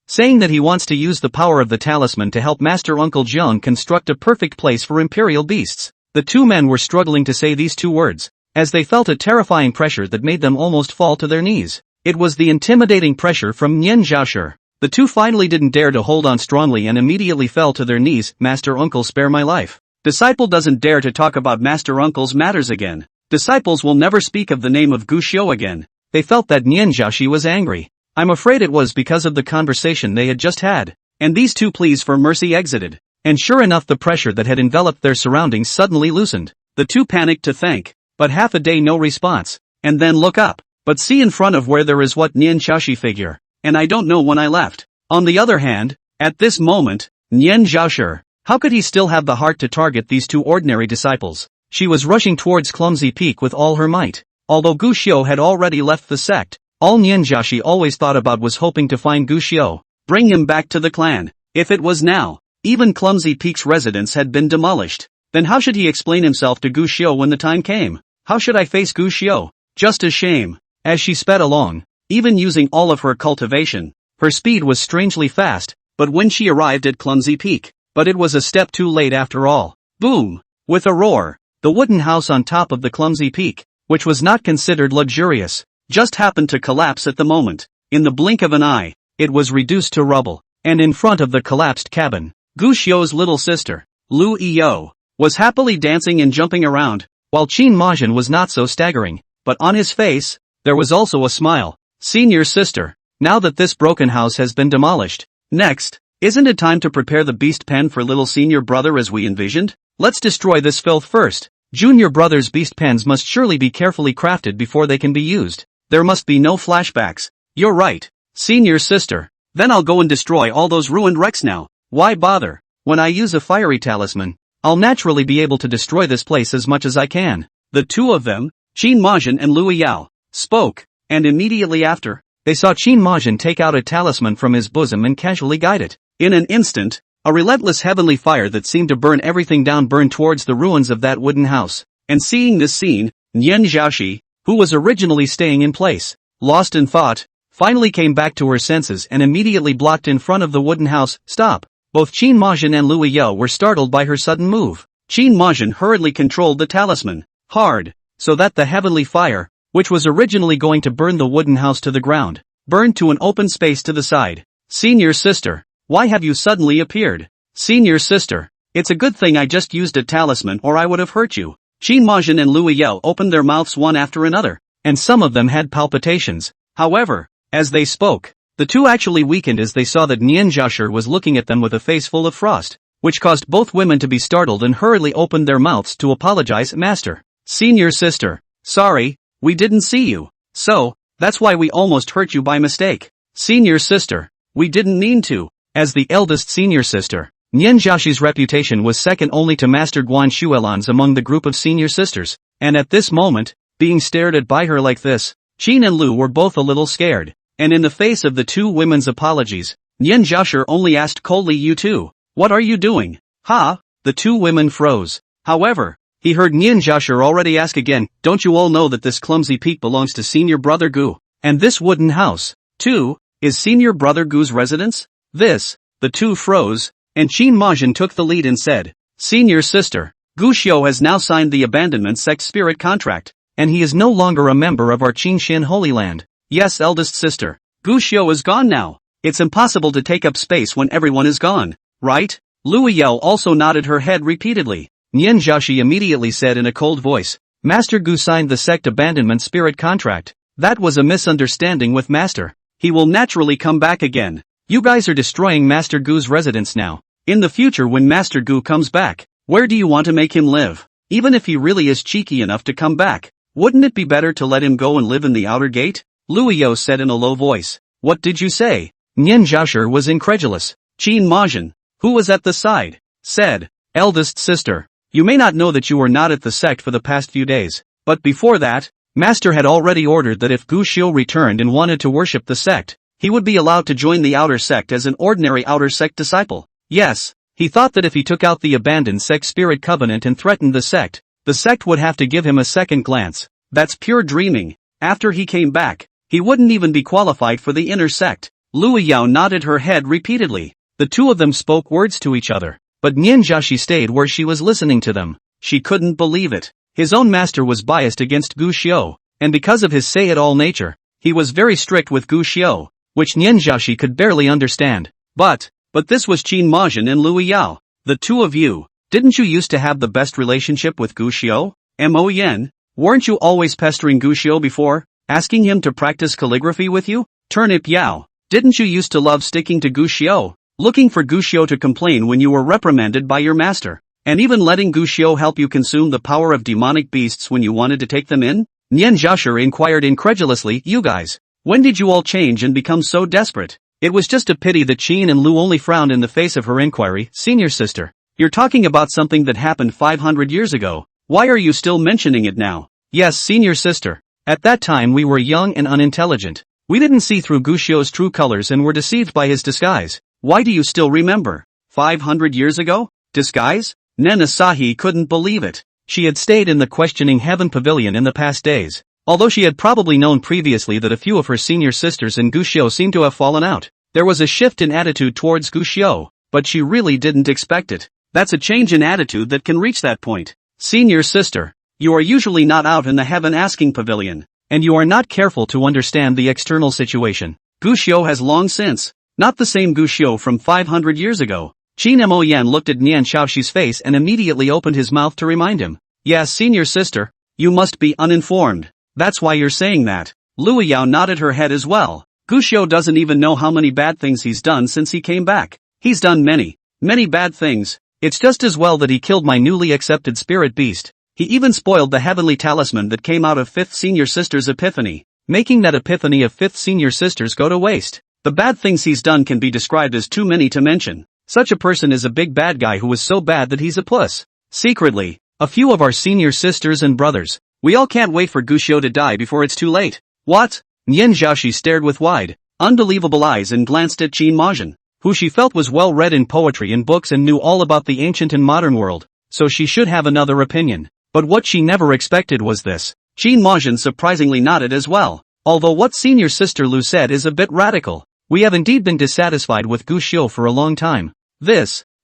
saying that he wants to use the power of the talisman to help Master Uncle Jung construct a perfect place for imperial beasts. The two men were struggling to say these two words, as they felt a terrifying pressure that made them almost fall to their knees. It was the intimidating pressure from Nyanjasher. The two finally didn't dare to hold on strongly and immediately fell to their knees. Master Uncle, spare my life. Disciple doesn't dare to talk about Master Uncle's matters again. Disciples will never speak of the name of Gushio again. They felt that Nyanjashi was angry. I'm afraid it was because of the conversation they had just had. And these two pleas for mercy exited. And sure enough, the pressure that had enveloped their surroundings suddenly loosened. The two panicked to think, but half a day no response, and then look up, but see in front of where there is what Nyanjashi figure, and I don't know when I left. On the other hand, at this moment, Nyanjasher, how could he still have the heart to target these two ordinary disciples? She was rushing towards Clumsy Peak with all her might. Although Gushio had already left the sect, all Nyanjashi always thought about was hoping to find Gushio, bring him back to the clan. If it was now, even Clumsy Peak's residence had been demolished, then how should he explain himself to Gushio when the time came? How should I face Gushio? Just a shame. As she sped along, even using all of her cultivation, her speed was strangely fast, but when she arrived at Clumsy Peak, but it was a step too late after all. Boom! With a roar, the wooden house on top of the Clumsy Peak, which was not considered luxurious, just happened to collapse at the moment. In the blink of an eye, it was reduced to rubble, and in front of the collapsed cabin, Gushio's little sister, Lu Iyo, was happily dancing and jumping around, while Qin Majin was not so staggering, but on his face, there was also a smile. Senior sister, now that this broken house has been demolished, next, isn't it time to prepare the beast pen for little senior brother as we envisioned? Let's destroy this filth first. Junior brother's beast pens must surely be carefully crafted before they can be used. There must be no flashbacks. You're right, senior sister. Then I'll go and destroy all those ruined wrecks now. Why bother? When I use a fiery talisman, I'll naturally be able to destroy this place as much as I can. The two of them, Qin Majin and Luiyao, spoke, and immediately after, they saw Qin Majin take out a talisman from his bosom and casually guide it. In an instant, a relentless heavenly fire that seemed to burn everything down burned towards the ruins of that wooden house. And seeing this scene, Nyanjashi, who was originally staying in place, lost in thought, finally came back to her senses and immediately blocked in front of the wooden house. Stop! Both Qin Majin and Luiyao were startled by her sudden move. Qin Majin hurriedly controlled the talisman, hard, so that the heavenly fire, which was originally going to burn the wooden house to the ground, burned to an open space to the side. Senior sister, why have you suddenly appeared? Senior sister, it's a good thing I just used a talisman or I would have hurt you. Qin Majin and Luiyao opened their mouths one after another, and some of them had palpitations. However, as they spoke, the two actually weakened as they saw that Nyanjasher was looking at them with a face full of frost, which caused both women to be startled and hurriedly opened their mouths to apologize. Master, senior sister, sorry, we didn't see you. So, that's why we almost hurt you by mistake. Senior sister, we didn't mean to. As the eldest senior sister, Nyanjashi's reputation was second only to Master Guan Shuelan's among the group of senior sisters, and at this moment, being stared at by her like this, Qin and Lu were both a little scared, and in the face of the two women's apologies, Nyanjasher only asked coldly, you two, what are you doing? Ha! The two women froze. However, he heard Nyanjasher already ask again, don't you all know that this Clumsy Peak belongs to senior brother Gu, and this wooden house, too, is senior brother Gu's residence? The two froze, and Qin Majin took the lead and said, senior sister, Gushio has now signed the abandonment sect spirit contract, and he is no longer a member of our Qinshin Holy Land. Yes, eldest sister, Gushio is gone now. It's impossible to take up space when everyone is gone, right? Luiyao also nodded her head repeatedly. Nian Jiaoshi immediately said in a cold voice. Master Gu signed the sect abandonment spirit contract. That was a misunderstanding with Master. He will naturally come back again. You guys are destroying Master Gu's residence now. In the future when Master Gu comes back, where do you want to make him live? Even if he really is cheeky enough to come back, wouldn't it be better to let him go and live in the outer gate? Lu Yao said in a low voice. What did you say? Nian Jiaoshi was incredulous. Qin Majin, who was at the side, said, eldest sister, you may not know that you were not at the sect for the past few days, but before that, Master had already ordered that if Gu Xiu returned and wanted to worship the sect, he would be allowed to join the outer sect as an ordinary outer sect disciple. Yes, he thought that if he took out the abandoned sect spirit covenant and threatened the sect would have to give him a second glance. That's pure dreaming. After he came back, he wouldn't even be qualified for the inner sect. Lu Yao nodded her head repeatedly. The two of them spoke words to each other, but Nian Jiaoshi stayed where she was listening to them. She couldn't believe it. His own master was biased against Gu Xiu, and because of his say-it-all nature, he was very strict with Gu Xiu, which Nian Jiaoshi could barely understand. But this was Qin Majin and Lu Yao. The two of you, didn't you used to have the best relationship with Gu Xiu? Mo Yen, weren't you always pestering Gu Xiu before, asking him to practice calligraphy with you? Turnip Yao, didn't you used to love sticking to Gu Xiu, looking for Gu Xiu to complain when you were reprimanded by your master, and even letting Gu Xiu help you consume the power of demonic beasts when you wanted to take them in? Nian Jiaoshi inquired incredulously. You guys, when did you all change and become so desperate? It was just a pity that Qin and Lu only frowned in the face of her inquiry. Senior sister, you're talking about something that happened 500 years ago. Why are you still mentioning it now? Yes, senior sister. At that time we were young and unintelligent. We didn't see through Gu Xiu's true colors and were deceived by his disguise. Why do you still remember? 500 years ago? Disguise? Nen Asahi couldn't believe it. She had stayed in the questioning heaven pavilion in the past days. Although she had probably known previously that a few of her senior sisters and Gu Xiu seemed to have fallen out, there was a shift in attitude towards Gu Xiu, but she really didn't expect it. That's a change in attitude that can reach that point. Senior sister, you are usually not out in the heaven asking pavilion, and you are not careful to understand the external situation. Gu Xiu has long since, not the same Gu Xiu from 500 years ago. Qin Mo Yan looked at Nian Xiaoshi's face and immediately opened his mouth to remind him. Yes, senior sister, you must be uninformed. That's why you're saying that. Lu Yao nodded her head as well. Gu Xiu doesn't even know how many bad things he's done since he came back. He's done many bad things. It's just as well that he killed my newly accepted spirit beast. He even spoiled the heavenly talisman that came out of 5th senior sister's epiphany, making that epiphany of 5th senior sisters go to waste. The bad things he's done can be described as too many to mention. Such a person is a big bad guy who is so bad that he's a puss. Secretly, a few of our senior sisters and brothers, we all can't wait for Gu Xiu to die before it's too late. What? Nian Jiaoshi stared with wide, unbelievable eyes and glanced at Qin Majin, who she felt was well read in poetry and books and knew all about the ancient and modern world, so she should have another opinion. But what she never expected was this. Qin Majin surprisingly nodded as well, although what senior sister Lu said is a bit radical. We have indeed been dissatisfied with Gu Xiu for a long time.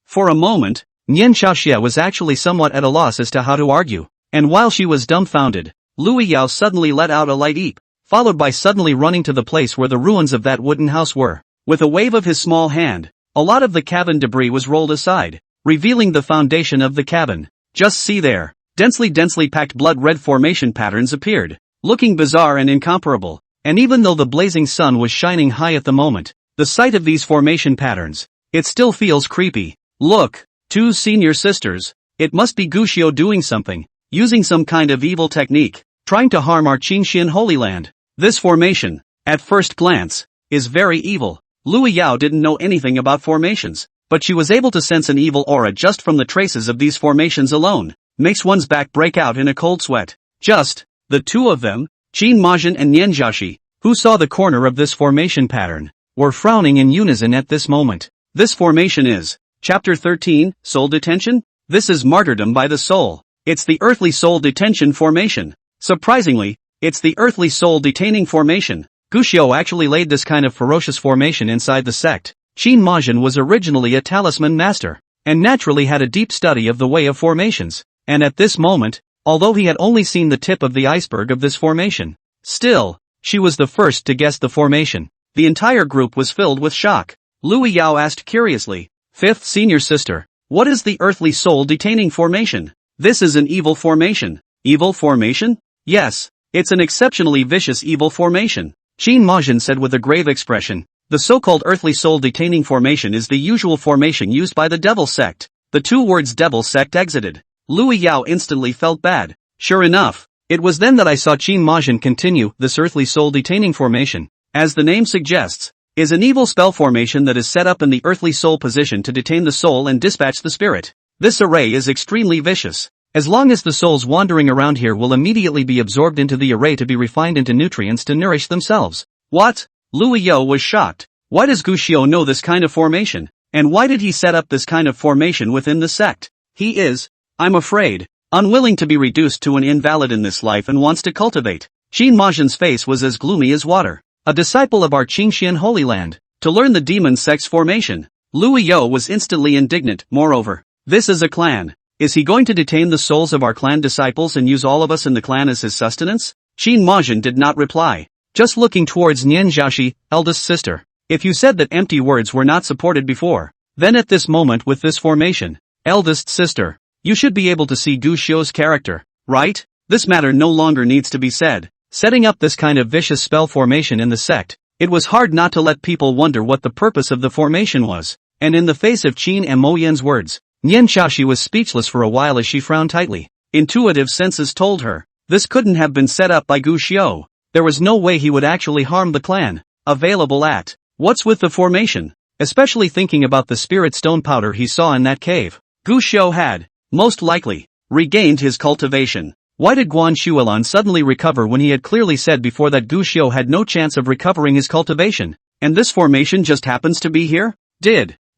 For a moment, Nian Xiaoxia was actually somewhat at a loss as to how to argue, and while she was dumbfounded, Lu Yao suddenly let out a light eep, followed by suddenly running to the place where the ruins of that wooden house were. With a wave of his small hand, a lot of the cabin debris was rolled aside, revealing the foundation of the cabin. Just see there, densely packed blood-red formation patterns appeared, looking bizarre and incomparable. And even though the blazing sun was shining high at the moment, the sight of these formation patterns, it still feels creepy. Look, 2 senior sisters, it must be Gu Xiu doing something, using some kind of evil technique, trying to harm our Qinxian Holy Land. This formation, at first glance, is very evil. Lu Yao didn't know anything about formations, but she was able to sense an evil aura just from the traces of these formations alone. Makes one's back break out in a cold sweat. Just, the two of them, Qin Majin and Nian Jiaoshi, who saw the corner of this formation pattern, were frowning in unison at this moment. This formation is, Chapter 13, Soul Detention? This is martyrdom by the soul. It's the earthly soul detention formation. Surprisingly, it's the earthly soul detaining formation. Gu Xiu actually laid this kind of ferocious formation inside the sect. Qin Majin was originally a talisman master, and naturally had a deep study of the way of formations, and at this moment, although he had only seen the tip of the iceberg of this formation, still, she was the first to guess the formation. The entire group was filled with shock. Lu Yao asked curiously, 5th senior sister, what is the earthly soul detaining formation? This is an evil formation. Evil formation? Yes. It's an exceptionally vicious evil formation. Qin Majin said with a grave expression. The so-called earthly soul detaining formation is the usual formation used by the devil sect. The two words devil sect exited. Lu Yao instantly felt bad. Sure enough, it was then that I saw Qin Majin continue. This earthly soul detaining formation, as the name suggests, is an evil spell formation that is set up in the earthly soul position to detain the soul and dispatch the spirit. This array is extremely vicious. As long as the souls wandering around here will immediately be absorbed into the array to be refined into nutrients to nourish themselves. What? Lu Yao was shocked. Why does Gu Xiu know this kind of formation? And why did he set up this kind of formation within the sect? He is, I'm afraid, unwilling to be reduced to an invalid in this life and wants to cultivate. Qin Majin's face was as gloomy as water. A disciple of our Qingxian Holy Land, to learn the demon sect's formation. Lu Yao was instantly indignant. Moreover, this is a clan. Is he going to detain the souls of our clan disciples and use all of us in the clan as his sustenance? Qin Majin did not reply, just looking towards Nian Jiaxi, eldest sister. If you said that empty words were not supported before, then at this moment with this formation, eldest sister, you should be able to see Gu Xiu's character, right? This matter no longer needs to be said. Setting up this kind of vicious spell formation in the sect, it was hard not to let people wonder what the purpose of the formation was, and in the face of Qin and Mo Yan's words, Nian Jiaxi was speechless for a while as she frowned tightly. Intuitive senses told her, this couldn't have been set up by Gu Xiu. There was no way he would actually harm the clan. Available at, what's with the formation? Especially thinking about the spirit stone powder he saw in that cave. Gu Xiu had, most likely, regained his cultivation. Why did Guan Shuilan suddenly recover when he had clearly said before that Gu Xiu had no chance of recovering his cultivation? And this formation just happens to be here?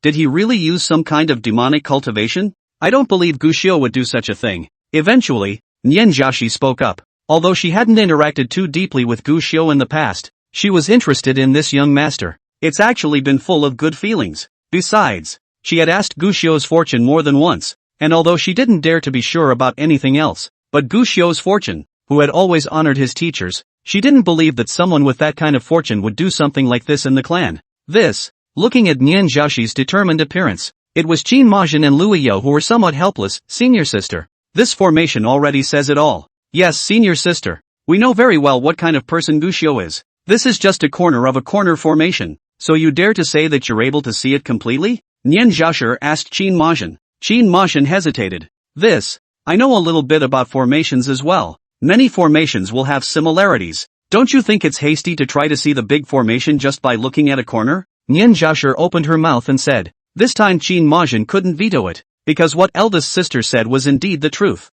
Did he really use some kind of demonic cultivation? I don't believe Gu Xiu would do such a thing. Eventually, Nian Jiaxi spoke up. Although she hadn't interacted too deeply with Gu Xiu in the past, she was interested in this young master. It's actually been full of good feelings. Besides, she had asked Gu Xiu's fortune more than once, and although she didn't dare to be sure about anything else, but Gu Xiu's fortune, who had always honored his teachers, she didn't believe that someone with that kind of fortune would do something like this in the clan. Looking at Nian Jiaxi's determined appearance, it was Qin Majin and Lu Yao who were somewhat helpless. Senior sister, this formation already says it all. Yes, senior sister, we know very well what kind of person Gu Xiu is. This is just a corner of a corner formation, so you dare to say that you're able to see it completely? Nian Jiaxi asked Qin Majin. Qin Majin hesitated. I know a little bit about formations as well. Many formations will have similarities. Don't you think it's hasty to try to see the big formation just by looking at a corner? Nian Jiaxi opened her mouth and said. This time Qin Majin couldn't veto it, because what eldest sister said was indeed the truth.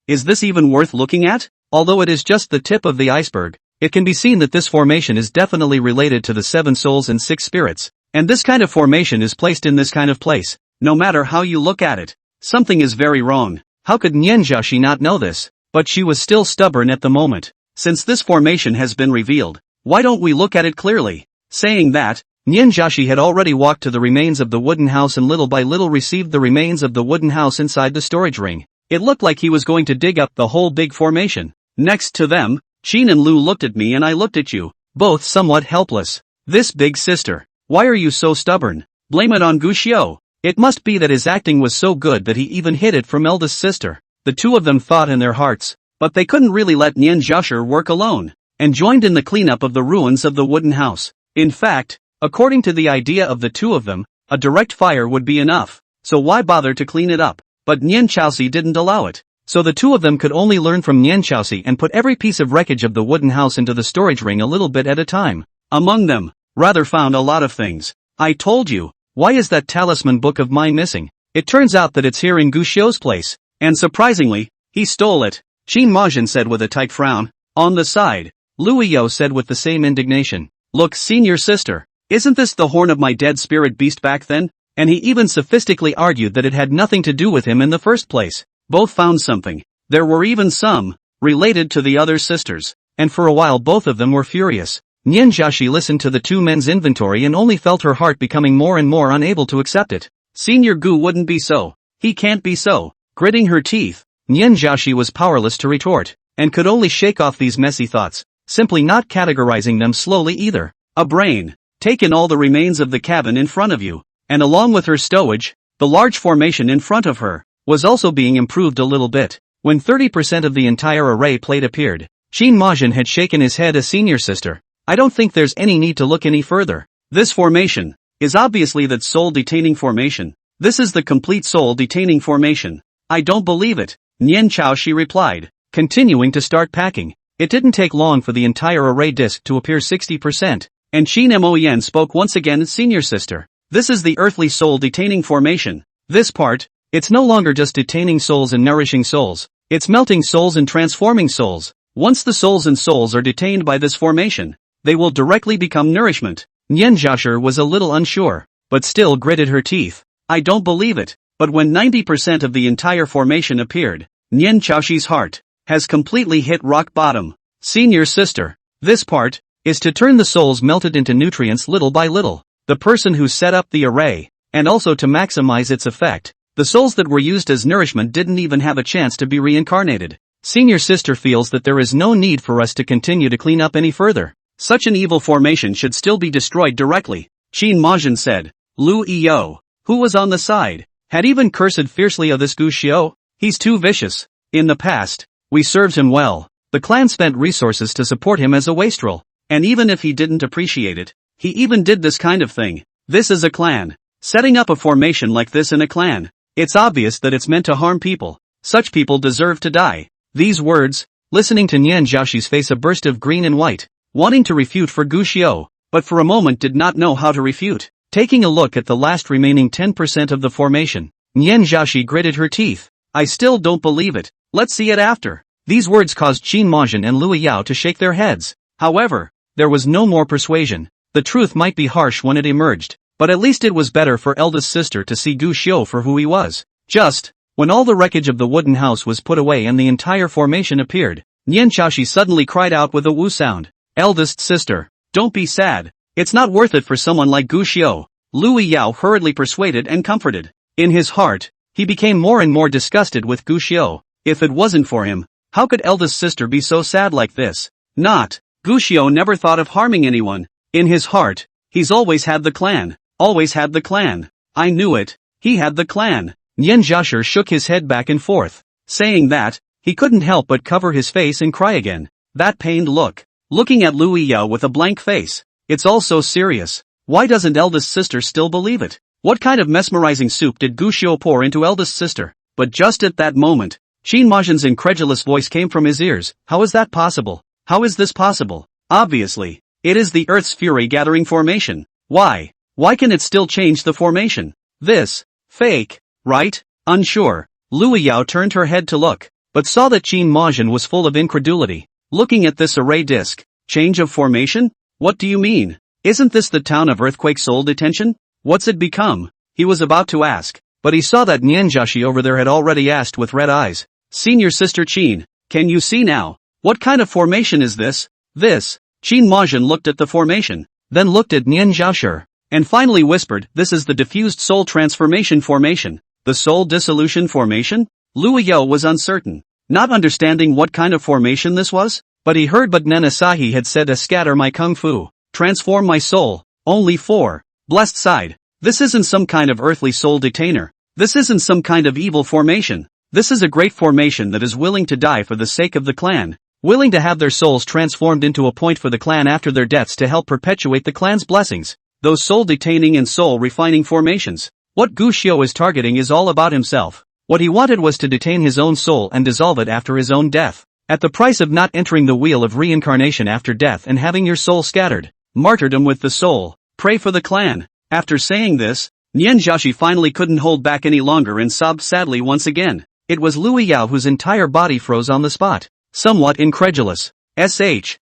Is this even worth looking at? Although it is just the tip of the iceberg, it can be seen that this formation is definitely related to the 7 souls and 6 spirits, and this kind of formation is placed in this kind of place. No matter how you look at it, something is very wrong. How could Nian Jiaxi not know this? But she was still stubborn at the moment. Since this formation has been revealed, why don't we look at it clearly? Saying that, Nian Jiaxi had already walked to the remains of the wooden house and little by little received the remains of the wooden house inside the storage ring. It looked like he was going to dig up the whole big formation. Next to them, Qin and Lu looked at me and I looked at you, both somewhat helpless. This big sister, why are you so stubborn? Blame it on Gu Xiu. It must be that his acting was so good that he even hid it from eldest sister. The two of them thought in their hearts, but they couldn't really let Nian Jiaxi work alone, and joined in the cleanup of the ruins of the wooden house. In fact, according to the idea of the two of them, a direct fire would be enough, so why bother to clean it up? But Nian Jiaxi didn't allow it, so the two of them could only learn from Nian Jiaxi and put every piece of wreckage of the wooden house into the storage ring a little bit at a time. Among them, rather found a lot of things. I told you, why is that talisman book of mine missing? It turns out that it's here in Gu Xiu's place, and surprisingly, he stole it. Qin Majin said with a tight frown. On the side, Lu Yao said with the same indignation. Look, senior sister, isn't this the horn of my dead spirit beast back then? And he even sophistically argued that it had nothing to do with him in the first place. Both found something. There were even some related to the other sisters, and for a while both of them were furious. Nian Jiaxi listened to the two men's inventory and only felt her heart becoming more and more unable to accept it. Senior Gu wouldn't be so. He can't be so. Gritting her teeth, Nian Jiaxi was powerless to retort, and could only shake off these messy thoughts, simply not categorizing them slowly either. A brain. Take in all the remains of the cabin in front of you, and along with her stowage, the large formation in front of her. was also being improved a little bit. When 30% of the entire array plate appeared, Qin Majin had shaken his head as senior sister. I don't think there's any need to look any further. This formation is obviously that soul detaining formation. This is the complete soul detaining formation. I don't believe it, Nian Chao she replied, continuing to start packing. It didn't take long for the entire array disk to appear 60%, and Qin Moyen spoke once again as senior sister. This is the earthly soul detaining formation. This part, it's no longer just detaining souls and nourishing souls. It's melting souls and transforming souls. Once the souls and souls are detained by this formation, they will directly become nourishment. Nian Zhaoshi was a little unsure, but still gritted her teeth. I don't believe it. But when 90% of the entire formation appeared, Nian Chaoxi's heart has completely hit rock bottom. Senior sister, this part is to turn the souls melted into nutrients little by little. The person who set up the array, and also to maximize its effect. The souls that were used as nourishment didn't even have a chance to be reincarnated. Senior sister feels that there is no need for us to continue to clean up any further. Such an evil formation should still be destroyed directly, Qin Majin said. Lu Iyo, who was on the side, had even cursed fiercely of this Gu Xiao. He's too vicious. In the past, we served him well. The clan spent resources to support him as a wastrel. And even if he didn't appreciate it, he even did this kind of thing. This is a clan. Setting up a formation like this in a clan. It's obvious that it's meant to harm people. Such people deserve to die. These words, listening to Nian Zhaoshi's face a burst of green and white, wanting to refute for Gu Xiao, but for a moment did not know how to refute. Taking a look at the last remaining 10% of the formation, Nian Zhaoshi gritted her teeth. I still don't believe it. Let's see it after. These words caused Qin Majin and Lu Yao to shake their heads. However, there was no more persuasion. The truth might be harsh when it emerged, but at least it was better for eldest sister to see Gu Xiao for who he was. Just when all the wreckage of the wooden house was put away and the entire formation appeared, Nian Zhaoshi suddenly cried out with a woo sound. Eldest sister, don't be sad. It's not worth it for someone like Gu Xiao. Lu Yao hurriedly persuaded and comforted. In his heart, he became more and more disgusted with Gu Xiao. If it wasn't for him, how could eldest sister be so sad like this? Not. Gu Xiao never thought of harming anyone. In his heart, he's always had the clan. Always had the clan. I knew it. He had the clan. Nian Zhaoshi shook his head back and forth. Saying that, he couldn't help but cover his face and cry again. That pained look. Looking at Lu Yao with a blank face. It's all so serious. Why doesn't eldest sister still believe it? What kind of mesmerizing soup did Gu Xiao pour into eldest sister? But just at that moment, Qin Majin's incredulous voice came from his ears. How is that possible? How is this possible? Obviously, it is the Earth's fury gathering formation. Why? Why can it still change the formation? This, fake, right? Unsure, Lu Yao turned her head to look, but saw that Qin Majin was full of incredulity. Looking at this array disk, change of formation? What do you mean? Isn't this the town of earthquake soul detention? What's it become? He was about to ask, but he saw that Nian Zhaoshi over there had already asked with red eyes. Senior sister Qin, can you see now? What kind of formation is this? This. Qin Majin looked at the formation, then looked at Nian Zhaoshi, and finally whispered, this is the diffused soul transformation formation. The soul dissolution formation? Lu Yao was uncertain, not understanding what kind of formation this was, but he heard Bagnen Asahi had said scatter my kung fu, transform my soul, only 4. Blessed side. This isn't some kind of earthly soul detainer. This isn't some kind of evil formation. This is a great formation that is willing to die for the sake of the clan, willing to have their souls transformed into a point for the clan after their deaths to help perpetuate the clan's blessings. Those soul detaining and soul refining formations. What Gu Xiao is targeting is all about himself. What he wanted was to detain his own soul and dissolve it after his own death, at the price of not entering the wheel of reincarnation after death and having your soul scattered. Martyrdom with the soul. Pray for the clan. After saying this, Nian Zhaoshi finally couldn't hold back any longer and sobbed sadly once again. It was Lu Yao whose entire body froze on the spot, somewhat incredulous.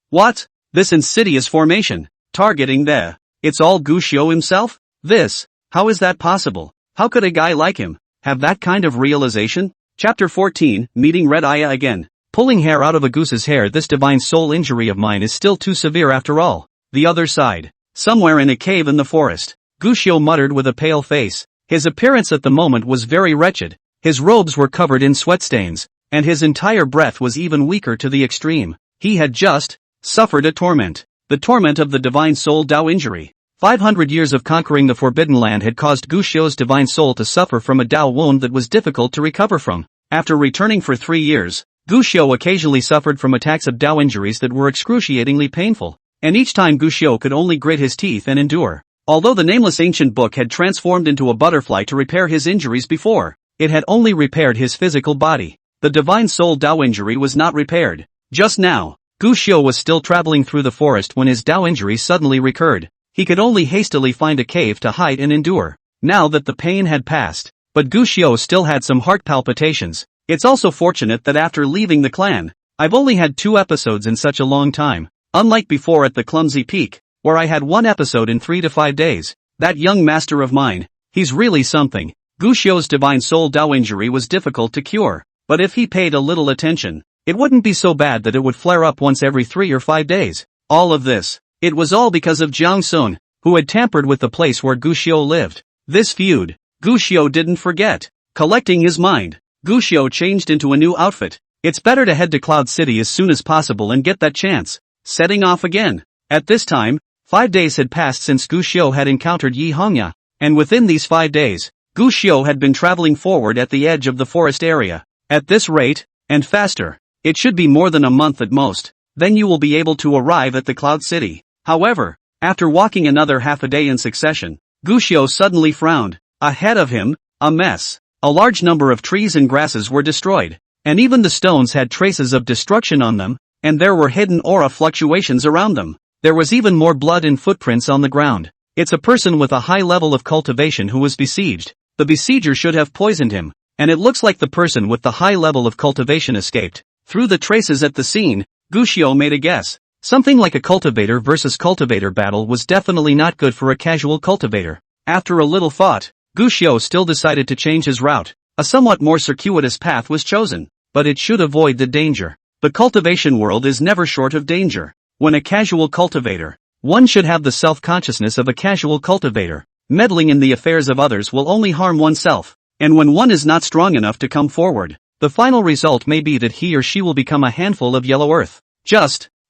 What? This insidious formation, targeting the... It's all Gu Xiao himself? This? How is that possible? How could a guy like him have that kind of realization? Chapter 14, Meeting Red Aya again. Pulling hair out of a goose's hair. This divine soul injury of mine is still too severe after all. The other side. Somewhere in a cave in the forest, Gu Xiao muttered with a pale face. His appearance at the moment was very wretched. His robes were covered in sweat stains, and his entire breath was even weaker to the extreme. He had just suffered a torment. The torment of the divine soul Dao injury. 500 years of conquering the Forbidden Land had caused Gu Xiu's divine soul to suffer from a Dao wound that was difficult to recover from. After returning for 3 years, Gu Xiu occasionally suffered from attacks of Dao injuries that were excruciatingly painful, and each time Gu Xiu could only grit his teeth and endure. Although the nameless ancient book had transformed into a butterfly to repair his injuries before, it had only repaired his physical body. The divine soul Dao injury was not repaired. Just now, Gu Xiu was still traveling through the forest when his Dao injury suddenly recurred. He could only hastily find a cave to hide and endure. Now that the pain had passed, but Gu Xiu still had some heart palpitations. It's also fortunate that after leaving the clan, I've only had 2 episodes in such a long time. Unlike before at the Clumsy Peak, where I had 1 episode in 3 to 5 days. That young master of mine, he's really something. Gu Xiu's divine soul Dao injury was difficult to cure, but if he paid a little attention, it wouldn't be so bad that it would flare up once every 3 or 5 days. All of this, it was all because of Jiang Sun, who had tampered with the place where Gu Xiu lived. This feud, Gu Xiu didn't forget. Collecting his mind, Gu Xiu changed into a new outfit. It's better to head to Cloud City as soon as possible and get that chance. Setting off again. At this time, 5 days had passed since Gu Xiu had encountered Yi Hongya, and within these 5 days, Gu Xiu had been traveling forward at the edge of the forest area. At this rate, and faster, it should be more than a month at most, then you will be able to arrive at the Cloud City. However, after walking another half a day in succession, Gu Xiu suddenly frowned. Ahead of him, a mess. A large number of trees and grasses were destroyed, and even the stones had traces of destruction on them, and there were hidden aura fluctuations around them. There was even more blood and footprints on the ground. It's a person with a high level of cultivation who was besieged. The besieger should have poisoned him, and it looks like the person with the high level of cultivation escaped. Through the traces at the scene, Gu Xiu made a guess. Something like a cultivator versus cultivator battle was definitely not good for a casual cultivator. After a little thought, Gu Xiu still decided to change his route. A somewhat more circuitous path was chosen, but it should avoid the danger. The cultivation world is never short of danger. When a casual cultivator, one should have the self-consciousness of a casual cultivator. Meddling in the affairs of others will only harm oneself, and when one is not strong enough to come forward, the final result may be that he or she will become a handful of yellow earth.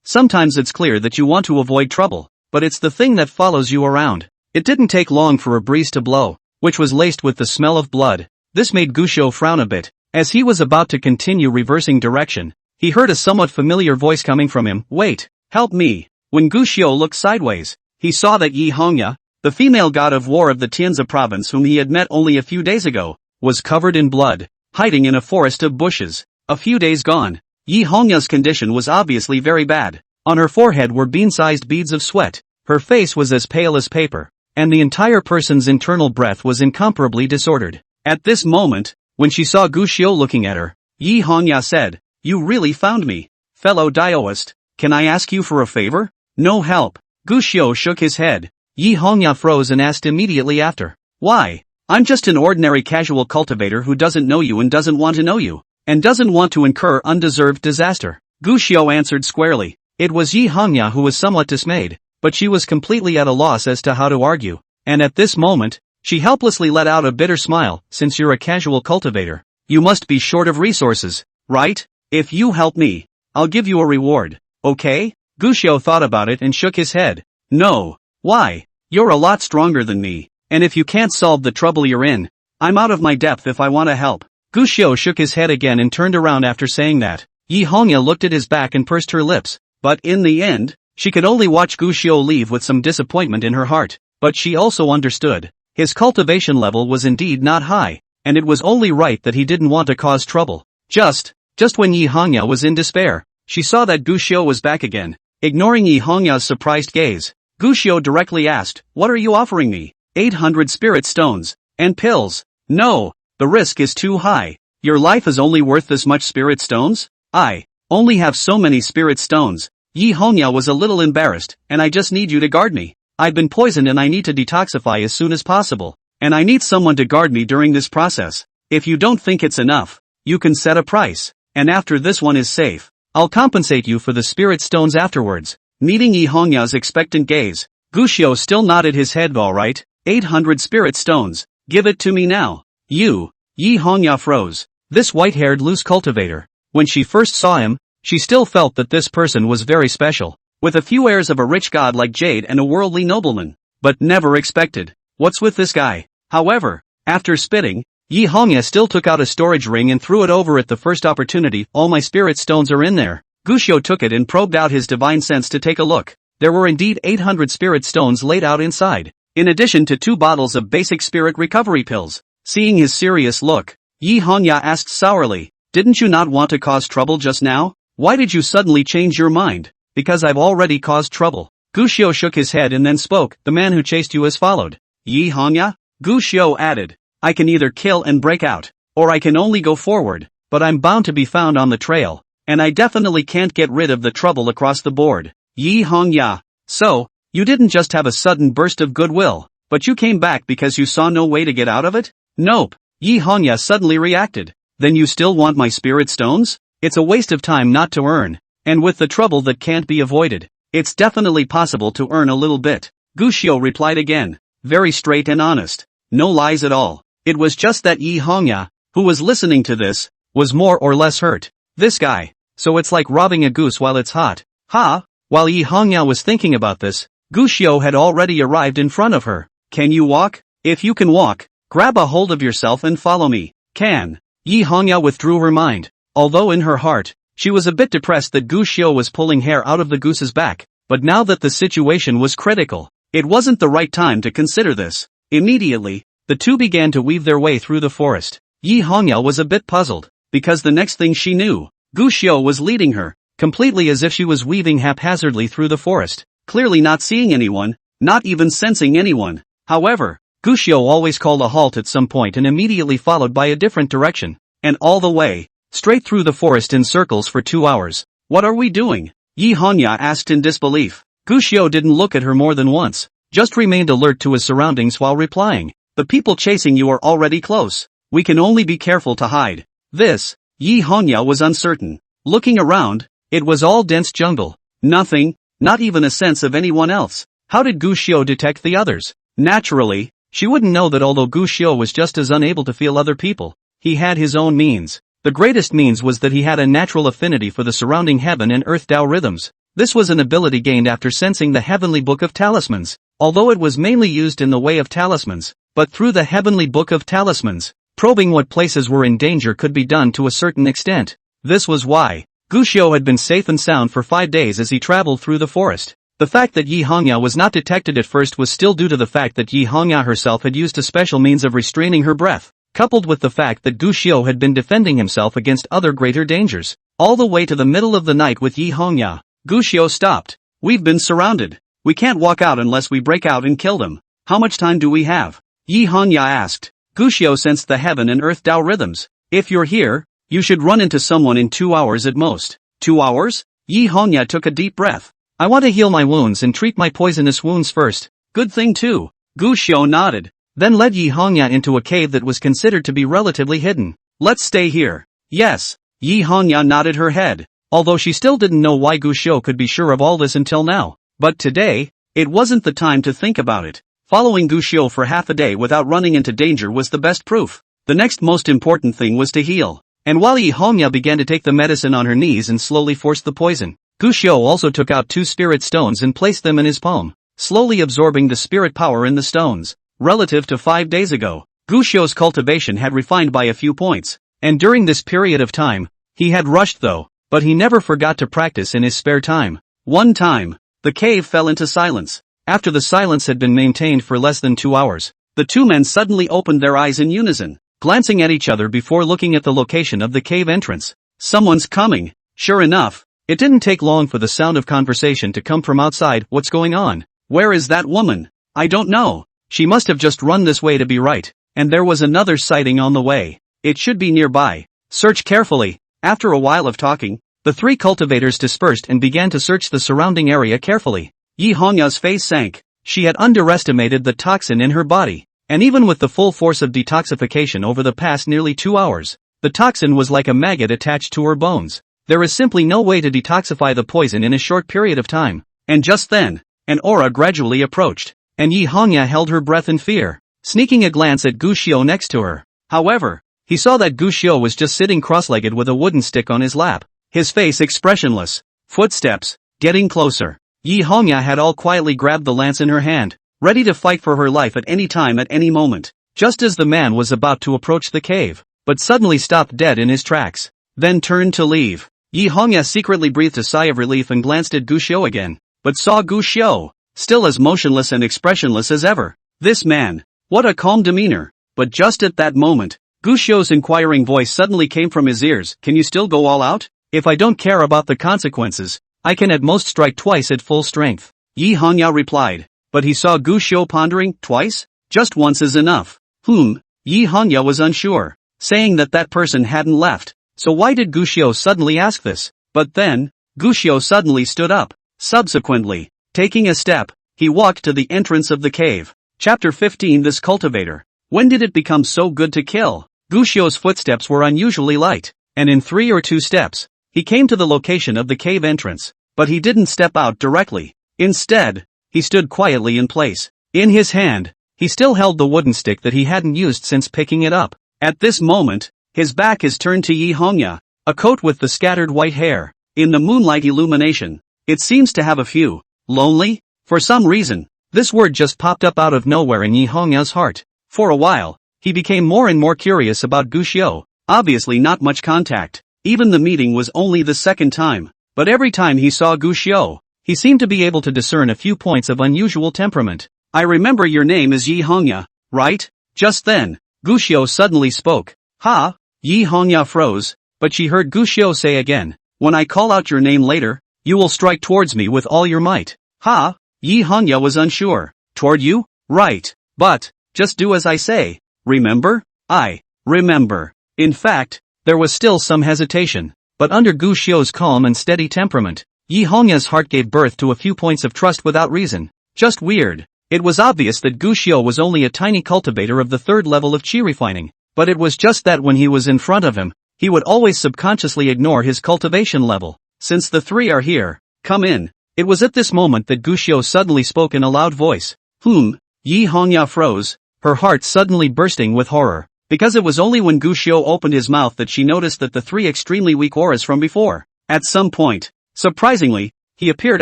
Sometimes it's clear that you want to avoid trouble, but it's the thing that follows you around. It didn't take long for a breeze to blow, which was laced with the smell of blood. This made Gu Xiu frown a bit. As he was about to continue reversing direction, he heard a somewhat familiar voice coming from him. Wait, help me. When Gu Xiu looked sideways, he saw that Yi Hongya, the female god of war of the Tianzi province whom he had met only a few days ago, was covered in blood, hiding in a forest of bushes. A few days gone, Yi Hongya's condition was obviously very bad. On her forehead were bean-sized beads of sweat, her face was as pale as paper, and the entire person's internal breath was incomparably disordered. At this moment, when she saw Gu Xiu looking at her, Yi Hongya said, "You really found me, fellow Daoist. Can I ask you for a favor?" "No help." Gu Xiu shook his head. Yi Hongya froze and asked immediately after, "Why? I'm just an ordinary casual cultivator who doesn't know you and doesn't want to know you, and doesn't want to incur undeserved disaster." Gu Xiu answered squarely. It was Yi Hongya who was somewhat dismayed, but she was completely at a loss as to how to argue, and at this moment, she helplessly let out a bitter smile. "Since you're a casual cultivator, you must be short of resources, right? If you help me, I'll give you a reward, okay?" Gu Xiu thought about it and shook his head. "No. Why? You're a lot stronger than me, and if you can't solve the trouble you're in, I'm out of my depth if I want to help." Gu Xiu shook his head again and turned around after saying that. Yi Hongya looked at his back and pursed her lips, but in the end, she could only watch Gu Xiu leave with some disappointment in her heart, but she also understood. His cultivation level was indeed not high, and it was only right that he didn't want to cause trouble. Just when Yi Hongya was in despair, she saw that Gu Xiu was back again. Ignoring Yi Hongya's surprised gaze, Gu Xiu directly asked, "What are you offering me? 800 spirit stones, and pills?" "No, the risk is too high. Your life is only worth this much spirit stones? I only have so many spirit stones." Yi Hongya was a little embarrassed. "And I just need you to guard me. I've been poisoned and I need to detoxify as soon as possible, and I need someone to guard me during this process. If you don't think it's enough, you can set a price, and after this one is safe, I'll compensate you for the spirit stones afterwards." Meeting Yi Hongya's expectant gaze, Gu Xiu still nodded his head. "All right, 800 spirit stones, give it to me now." "You?" Yi Hongya froze. This white-haired loose cultivator, when she first saw him, she still felt that this person was very special, with a few airs of a rich god like Jade and a worldly nobleman. but never expected. What's with this guy? However, after spitting, Yi Hongya still took out a storage ring and threw it over at the first opportunity. All my spirit stones are in there. Guxiu took it and probed out his divine sense to take a look. There were indeed 800 spirit stones laid out inside, in addition to 2 bottles of basic spirit recovery pills. Seeing his serious look, Yi Hongya asked sourly, "Didn't you not want to cause trouble just now? Why did you suddenly change your mind?" "Because I've already caused trouble." Guxiu shook his head and then spoke, "The man who chased you has followed." "Yi Hongya?" Guxiu added, "I can either kill and break out, or I can only go forward, but I'm bound to be found on the trail, and I definitely can't get rid of the trouble across the board." Yi Hongya, "So, you didn't just have a sudden burst of goodwill, but you came back because you saw no way to get out of it?" "Nope," Yi Hongya suddenly reacted. "Then you still want my spirit stones? It's a waste of time not to earn, and with the trouble that can't be avoided, it's definitely possible to earn a little bit." Guxiu replied again, very straight and honest. No lies at all. It was just that Yi Hongya, who was listening to this, was more or less hurt. This guy. So it's like robbing a goose while it's hot. Ha! While Yi Hongya was thinking about this, Guxiu had already arrived in front of her. "Can you walk? If you can walk, grab a hold of yourself and follow me." "Can." Yi Hongya withdrew her mind. Although in her heart, she was a bit depressed that Guxiu was pulling hair out of the goose's back, but now that the situation was critical, it wasn't the right time to consider this. Immediately, the two began to weave their way through the forest. Yi Hongya was a bit puzzled, because the next thing she knew, Guxiu was leading her, completely as if she was weaving haphazardly through the forest, clearly not seeing anyone, not even sensing anyone. However, Guxiu always called a halt at some point and immediately followed by a different direction, and all the way, straight through the forest in circles for 2 hours. "What are we doing?" Yi Hongya asked in disbelief. Guxiu didn't look at her more than once, just remained alert to his surroundings while replying, "The people chasing you are already close. We can only be careful to hide." This, Yi Hongya was uncertain. Looking around, it was all dense jungle. Nothing, not even a sense of anyone else. How did Guxiu detect the others? Naturally, she wouldn't know that although Guxiu was just as unable to feel other people, he had his own means. The greatest means was that he had a natural affinity for the surrounding heaven and earth Tao rhythms. This was an ability gained after sensing the heavenly book of talismans, although it was mainly used in the way of talismans, but through the heavenly book of talismans, probing what places were in danger could be done to a certain extent. This was why Guxiu had been safe and sound for 5 days as he traveled through the forest. The fact that Yi Hongya was not detected at first was still due to the fact that Yi Hongya herself had used a special means of restraining her breath, coupled with the fact that Guxiu had been defending himself against other greater dangers. All the way to the middle of the night with Yi Hongya, Guxiu stopped. "We've been surrounded. We can't walk out unless we break out and kill them. How much time do we have?" Yi Hongya asked. Guxiu sensed the heaven and earth Tao rhythms. "If you're here, you should run into someone in 2 hours at most." 2 hours? Yi Hongya took a deep breath. "I want to heal my wounds and treat my poisonous wounds first." "Good thing too." Guxiu nodded, then led Yi Hongya into a cave that was considered to be relatively hidden. "Let's stay here." "Yes." Yi Hongya nodded her head, although she still didn't know why Guxiu could be sure of all this until now. But today, it wasn't the time to think about it. Following Guxiu for half a day without running into danger was the best proof. The next most important thing was to heal. And while Yi Hongya began to take the medicine on her knees and slowly forced the poison, Guxiu also took out 2 spirit stones and placed them in his palm, slowly absorbing the spirit power in the stones. Relative to 5 days ago, Guxiu's cultivation had refined by a few points, and during this period of time, he had rushed though, but he never forgot to practice in his spare time. One time, the cave fell into silence. After the silence had been maintained for less than 2 hours, the two men suddenly opened their eyes in unison, glancing at each other before looking at the location of the cave entrance. "Someone's coming." Sure enough, it didn't take long for the sound of conversation to come from outside. "What's going on? Where is that woman?" "I don't know. She must have just run this way to be right, and there was another sighting on the way. It should be nearby. Search carefully." After a while of talking, the 3 cultivators dispersed and began to search the surrounding area carefully. Yi Hongya's face sank. She had underestimated the toxin in her body, and even with the full force of detoxification over the past nearly 2 hours, the toxin was like a maggot attached to her bones. There is simply no way to detoxify the poison in a short period of time. And just then, an aura gradually approached, and Yi Hongya held her breath in fear, sneaking a glance at Guxiu next to her. However, he saw that Guxiu was just sitting cross-legged with a wooden stick on his lap, his face expressionless. Footsteps, getting closer. Yi Hongya had all quietly grabbed the lance in her hand, ready to fight for her life at any time at any moment. Just as the man was about to approach the cave, but suddenly stopped dead in his tracks, then turned to leave. Yi Hongya secretly breathed a sigh of relief and glanced at Gu Xiu again, but saw Gu Xiu, still as motionless and expressionless as ever. This man, what a calm demeanor. But just at that moment, Gu Xiu's inquiring voice suddenly came from his ears. Can you still go all out? If I don't care about the consequences, I can at most strike twice at full strength. Yi Hongya replied, but he saw Gu Xiu pondering. Twice? Just once is enough. Yi Hongya was unsure, saying that person hadn't left. So why did Gu Xiu suddenly ask this? But then, Gu Xiu suddenly stood up. Subsequently, taking a step, he walked to the entrance of the cave. Chapter 15. This cultivator. When did it become so good to kill? Gu Xiu's footsteps were unusually light, and in 3 or 2 steps, he came to the location of the cave entrance. But he didn't step out directly. Instead, he stood quietly in place. In his hand, he still held the wooden stick that he hadn't used since picking it up. At this moment, his back is turned to Yi Hongya, a coat with the scattered white hair. In the moonlight illumination, it seems to have a few. Lonely? For some reason, this word just popped up out of nowhere in Yi Hongya's heart. For a while, he became more and more curious about Gu Xiu. Obviously not much contact. Even the meeting was only the second time. But every time he saw Gu Xiu, he seemed to be able to discern a few points of unusual temperament. I remember your name is Yi Hongya, right? Just then, Gu Xiu suddenly spoke. Ha! Yi Hongya froze, but she heard Gu Xiu say again, when I call out your name later, you will strike towards me with all your might. Ha! Yi Hongya was unsure. Toward you? Right. But, just do as I say. Remember? I remember. In fact, there was still some hesitation, but under Gu Xiu's calm and steady temperament, Yi Hongya's heart gave birth to a few points of trust without reason. Just weird. It was obvious that Gu Xiu was only a tiny cultivator of the 3rd level of qi refining, but it was just that when he was in front of him, he would always subconsciously ignore his cultivation level. Since the 3 are here, come in. It was at this moment that Gu Xiu suddenly spoke in a loud voice. Yi Hongya froze, her heart suddenly bursting with horror, because it was only when Gu Xiu opened his mouth that she noticed that the 3 extremely weak auras from before. At some point, surprisingly, he appeared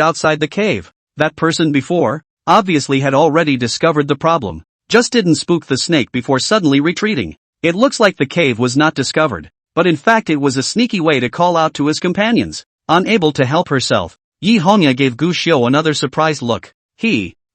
outside the cave. That person before, obviously had already discovered the problem, just didn't spook the snake before suddenly retreating. It looks like the cave was not discovered, but in fact it was a sneaky way to call out to his companions. Unable to help herself, Yi Hongya gave Gu Xiu another surprised look.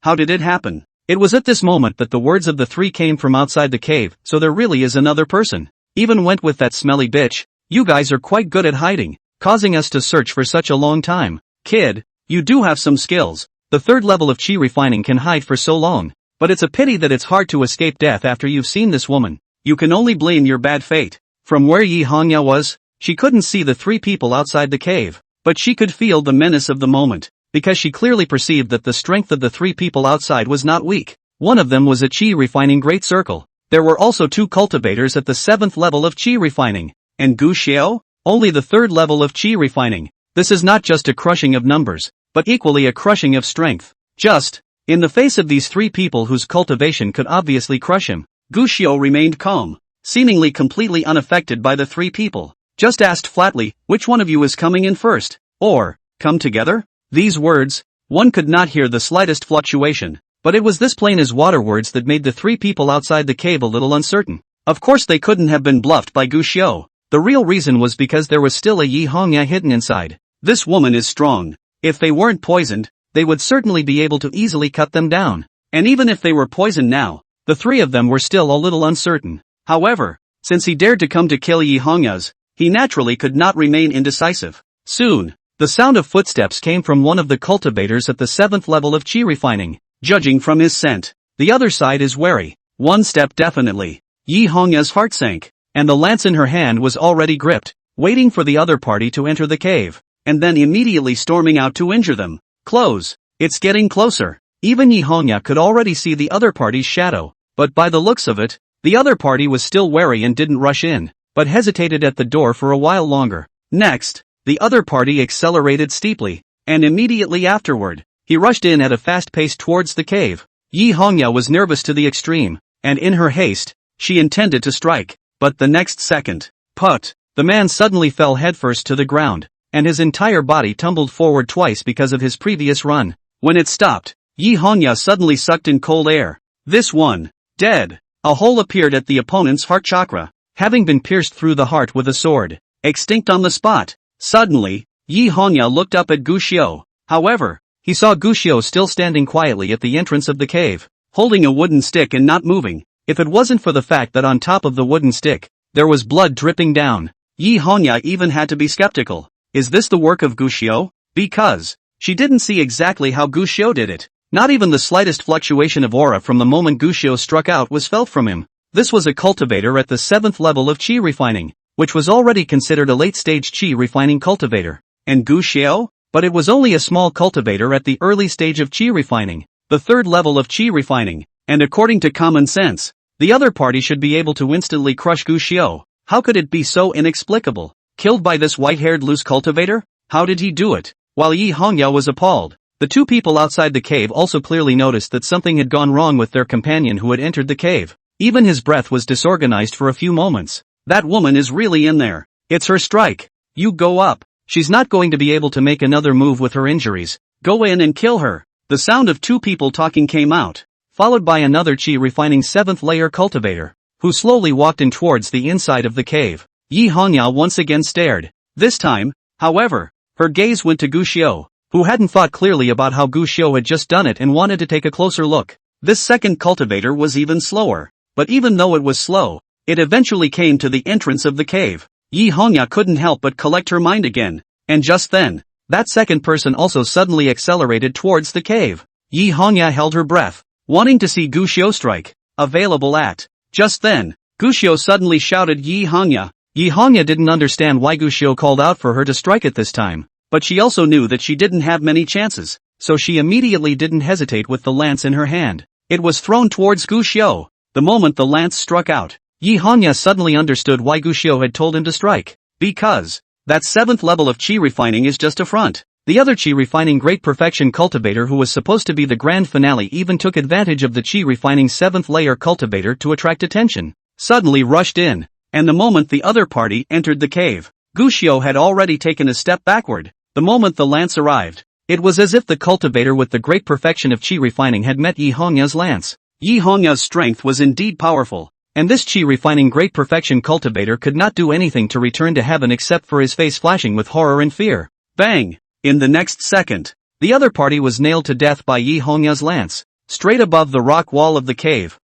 How did it happen? It was at this moment that the words of the 3 came from outside the cave. So there really is another person. Even went with that smelly bitch. You guys are quite good at hiding, causing us to search for such a long time. Kid, you do have some skills. The 3rd level of qi refining can hide for so long, but it's a pity that it's hard to escape death after you've seen this woman. You can only blame your bad fate. From where Yi Hongya was, she couldn't see the 3 people outside the cave, but she could feel the menace of the moment, because she clearly perceived that the strength of the 3 people outside was not weak. One of them was a qi refining great circle. There were also 2 cultivators at the 7th level of qi refining, and Gu Xiu, only the 3rd level of qi refining. This is not just a crushing of numbers, but equally a crushing of strength. Just, in the face of these 3 people whose cultivation could obviously crush him, Gu Xiu remained calm, seemingly completely unaffected by the 3 people. Just asked flatly, which one of you is coming in first? Or, come together? These words, one could not hear the slightest fluctuation, but it was this plain as water words that made the 3 people outside the cave a little uncertain. Of course they couldn't have been bluffed by Gu Xiu. The real reason was because there was still a Yi Hongya hidden inside. This woman is strong. If they weren't poisoned, they would certainly be able to easily cut them down. And even if they were poisoned now, the 3 of them were still a little uncertain. However, since he dared to come to kill Yi Hongya's, he naturally could not remain indecisive. Soon, the sound of footsteps came from one of the cultivators at the 7th level of qi refining. Judging from his scent, the other side is wary. 1 step definitely. Yi Hongya's heart sank, and the lance in her hand was already gripped, waiting for the other party to enter the cave, and then immediately storming out to injure them. Close. It's getting closer. Even Yi Hongya could already see the other party's shadow, but by the looks of it, the other party was still wary and didn't rush in, but hesitated at the door for a while longer. Next, the other party accelerated steeply, and immediately afterward, he rushed in at a fast pace towards the cave. Yi Hongya was nervous to the extreme, and in her haste, she intended to strike, but the next second, the man suddenly fell headfirst to the ground, and his entire body tumbled forward twice because of his previous run. When it stopped, Yi Hongya suddenly sucked in cold air. This one. Dead. A hole appeared at the opponent's heart chakra, having been pierced through the heart with a sword. Extinct on the spot. Suddenly, Yi Hongya looked up at Gu Xiao. However, he saw Gu Xiao still standing quietly at the entrance of the cave, holding a wooden stick and not moving. If it wasn't for the fact that on top of the wooden stick, there was blood dripping down, Yi Hongya even had to be skeptical. Is this the work of Gu Xiao? Because she didn't see exactly how Gu Xiao did it. Not even the slightest fluctuation of aura from the moment Gu Xiao struck out was felt from him. This was a cultivator at the 7th level of Qi refining, which was already considered a late-stage Qi refining cultivator. And Gu Xiao? But it was only a small cultivator at the early stage of Qi refining, the 3rd level of Qi refining, and according to common sense, the other party should be able to instantly crush Gu Xiao. How could it be so inexplicable? Killed by this white-haired loose cultivator? How did he do it? While Yi Hongya was appalled, the two people outside the cave also clearly noticed that something had gone wrong with their companion who had entered the cave. Even his breath was disorganized for a few moments. That woman is really in there. It's her strike. You go up. She's not going to be able to make another move with her injuries. Go in and kill her. The sound of two people talking came out, followed by another Qi refining 7th layer cultivator, who slowly walked in towards the inside of the cave. Yi Hongya once again stared. This time, however, her gaze went to Gu Xiao, who hadn't thought clearly about how Gu Xiao had just done it and wanted to take a closer look. This second cultivator was even slower, but even though it was slow, it eventually came to the entrance of the cave. Yi Hongya couldn't help but collect her mind again, and just then, that second person also suddenly accelerated towards the cave. Yi Hongya held her breath, wanting to see Gu Xiao strike. Available at. Just then, Gu Xiao suddenly shouted Yi Hongya. Yi Hongya didn't understand why Gu Xiao called out for her to strike at this time, but she also knew that she didn't have many chances, so she immediately didn't hesitate with the lance in her hand. It was thrown towards Gu Xiao. The moment the lance struck out, Yi Hongya suddenly understood why Gu Xiao had told him to strike. Because that 7th level of Qi refining is just a front. The other Qi refining Great Perfection cultivator who was supposed to be the grand finale even took advantage of the Qi refining 7th layer cultivator to attract attention. Suddenly rushed in, and the moment the other party entered the cave, Gu Xiao had already taken a step backward. The moment the lance arrived, it was as if the cultivator with the Great Perfection of Qi refining had met Yi Hongya's lance. Yi Hongya's strength was indeed powerful, and this Qi refining Great Perfection cultivator could not do anything to return to heaven except for his face flashing with horror and fear. Bang! In the next second, the other party was nailed to death by Yi Hongya's lance, straight above the rock wall of the cave.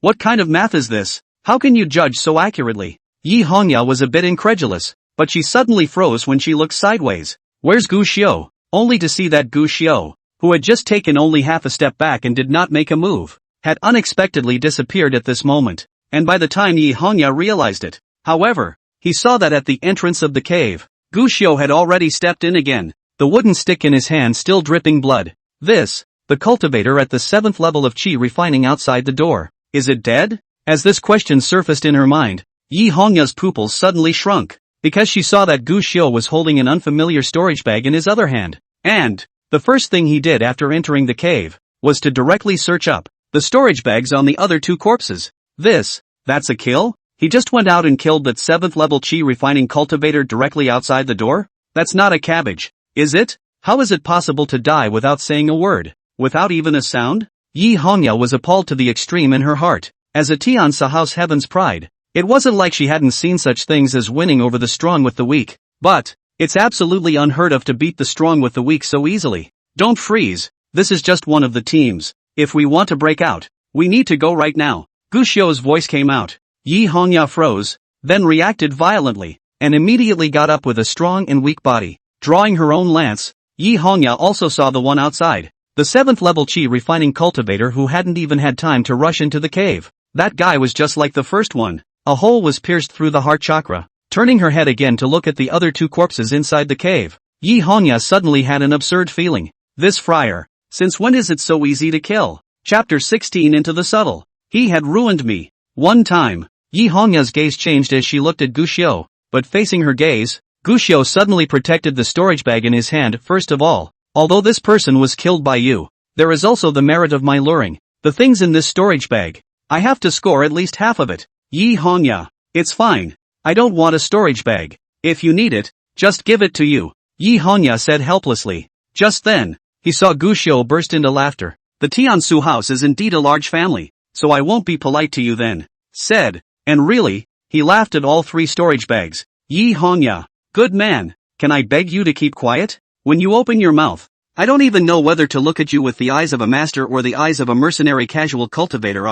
What kind of math is this? How can you judge so accurately? Yi Hongya was a bit incredulous, but she suddenly froze when she looked sideways. Where's Gu Xiao? Only to see that Gu Xiao, who had just taken only half a step back and did not make a move, had unexpectedly disappeared at this moment, and by the time Yi Hongya realized it, however, he saw that at the entrance of the cave, Gu Xiao had already stepped in again, the wooden stick in his hand still dripping blood. The cultivator at the 7th level of Qi refining outside the door. Is it dead? As this question surfaced in her mind, Yi Hongya's pupils suddenly shrunk, because she saw that Gu Xiao was holding an unfamiliar storage bag in his other hand. And the first thing he did after entering the cave was to directly search up the storage bags on the other two corpses. That's a kill? He just went out and killed that 7th level Qi refining cultivator directly outside the door? That's not a cabbage, is it? How is it possible to die without saying a word? Without even a sound? Yi Hongya was appalled to the extreme in her heart. As a Tian Sahao's heaven's pride, it wasn't like she hadn't seen such things as winning over the strong with the weak. But it's absolutely unheard of to beat the strong with the weak so easily. Don't freeze, this is just one of the teams. If we want to break out, we need to go right now. Gu Xiao's voice came out. Yi Hongya froze, then reacted violently, and immediately got up with a strong and weak body. Drawing her own lance, Yi Hongya also saw the one outside, the 7th level Qi refining cultivator who hadn't even had time to rush into the cave. That guy was just like the first one. A hole was pierced through the heart chakra. Turning her head again to look at the other two corpses inside the cave, Yi Hongya suddenly had an absurd feeling. This friar, since when is it so easy to kill? Chapter 16 Into the Subtle. He had ruined me. One time, Yi Hongya's gaze changed as she looked at Gu Xiao, but facing her gaze, Gu Xiao suddenly protected the storage bag in his hand. First of all, although this person was killed by you, there is also the merit of my luring the things in this storage bag. I have to score at least half of it. Yi Hongya, it's fine. I don't want a storage bag. If you need it, just give it to you. Yi Hongya said helplessly. Just then, he saw Guxiu burst into laughter. The Tiansu house is indeed a large family, so I won't be polite to you then, said, and really, he laughed at all 3 storage bags. Yi Hongya, good man, can I beg you to keep quiet? When you open your mouth, I don't even know whether to look at you with the eyes of a master or the eyes of a mercenary casual cultivator.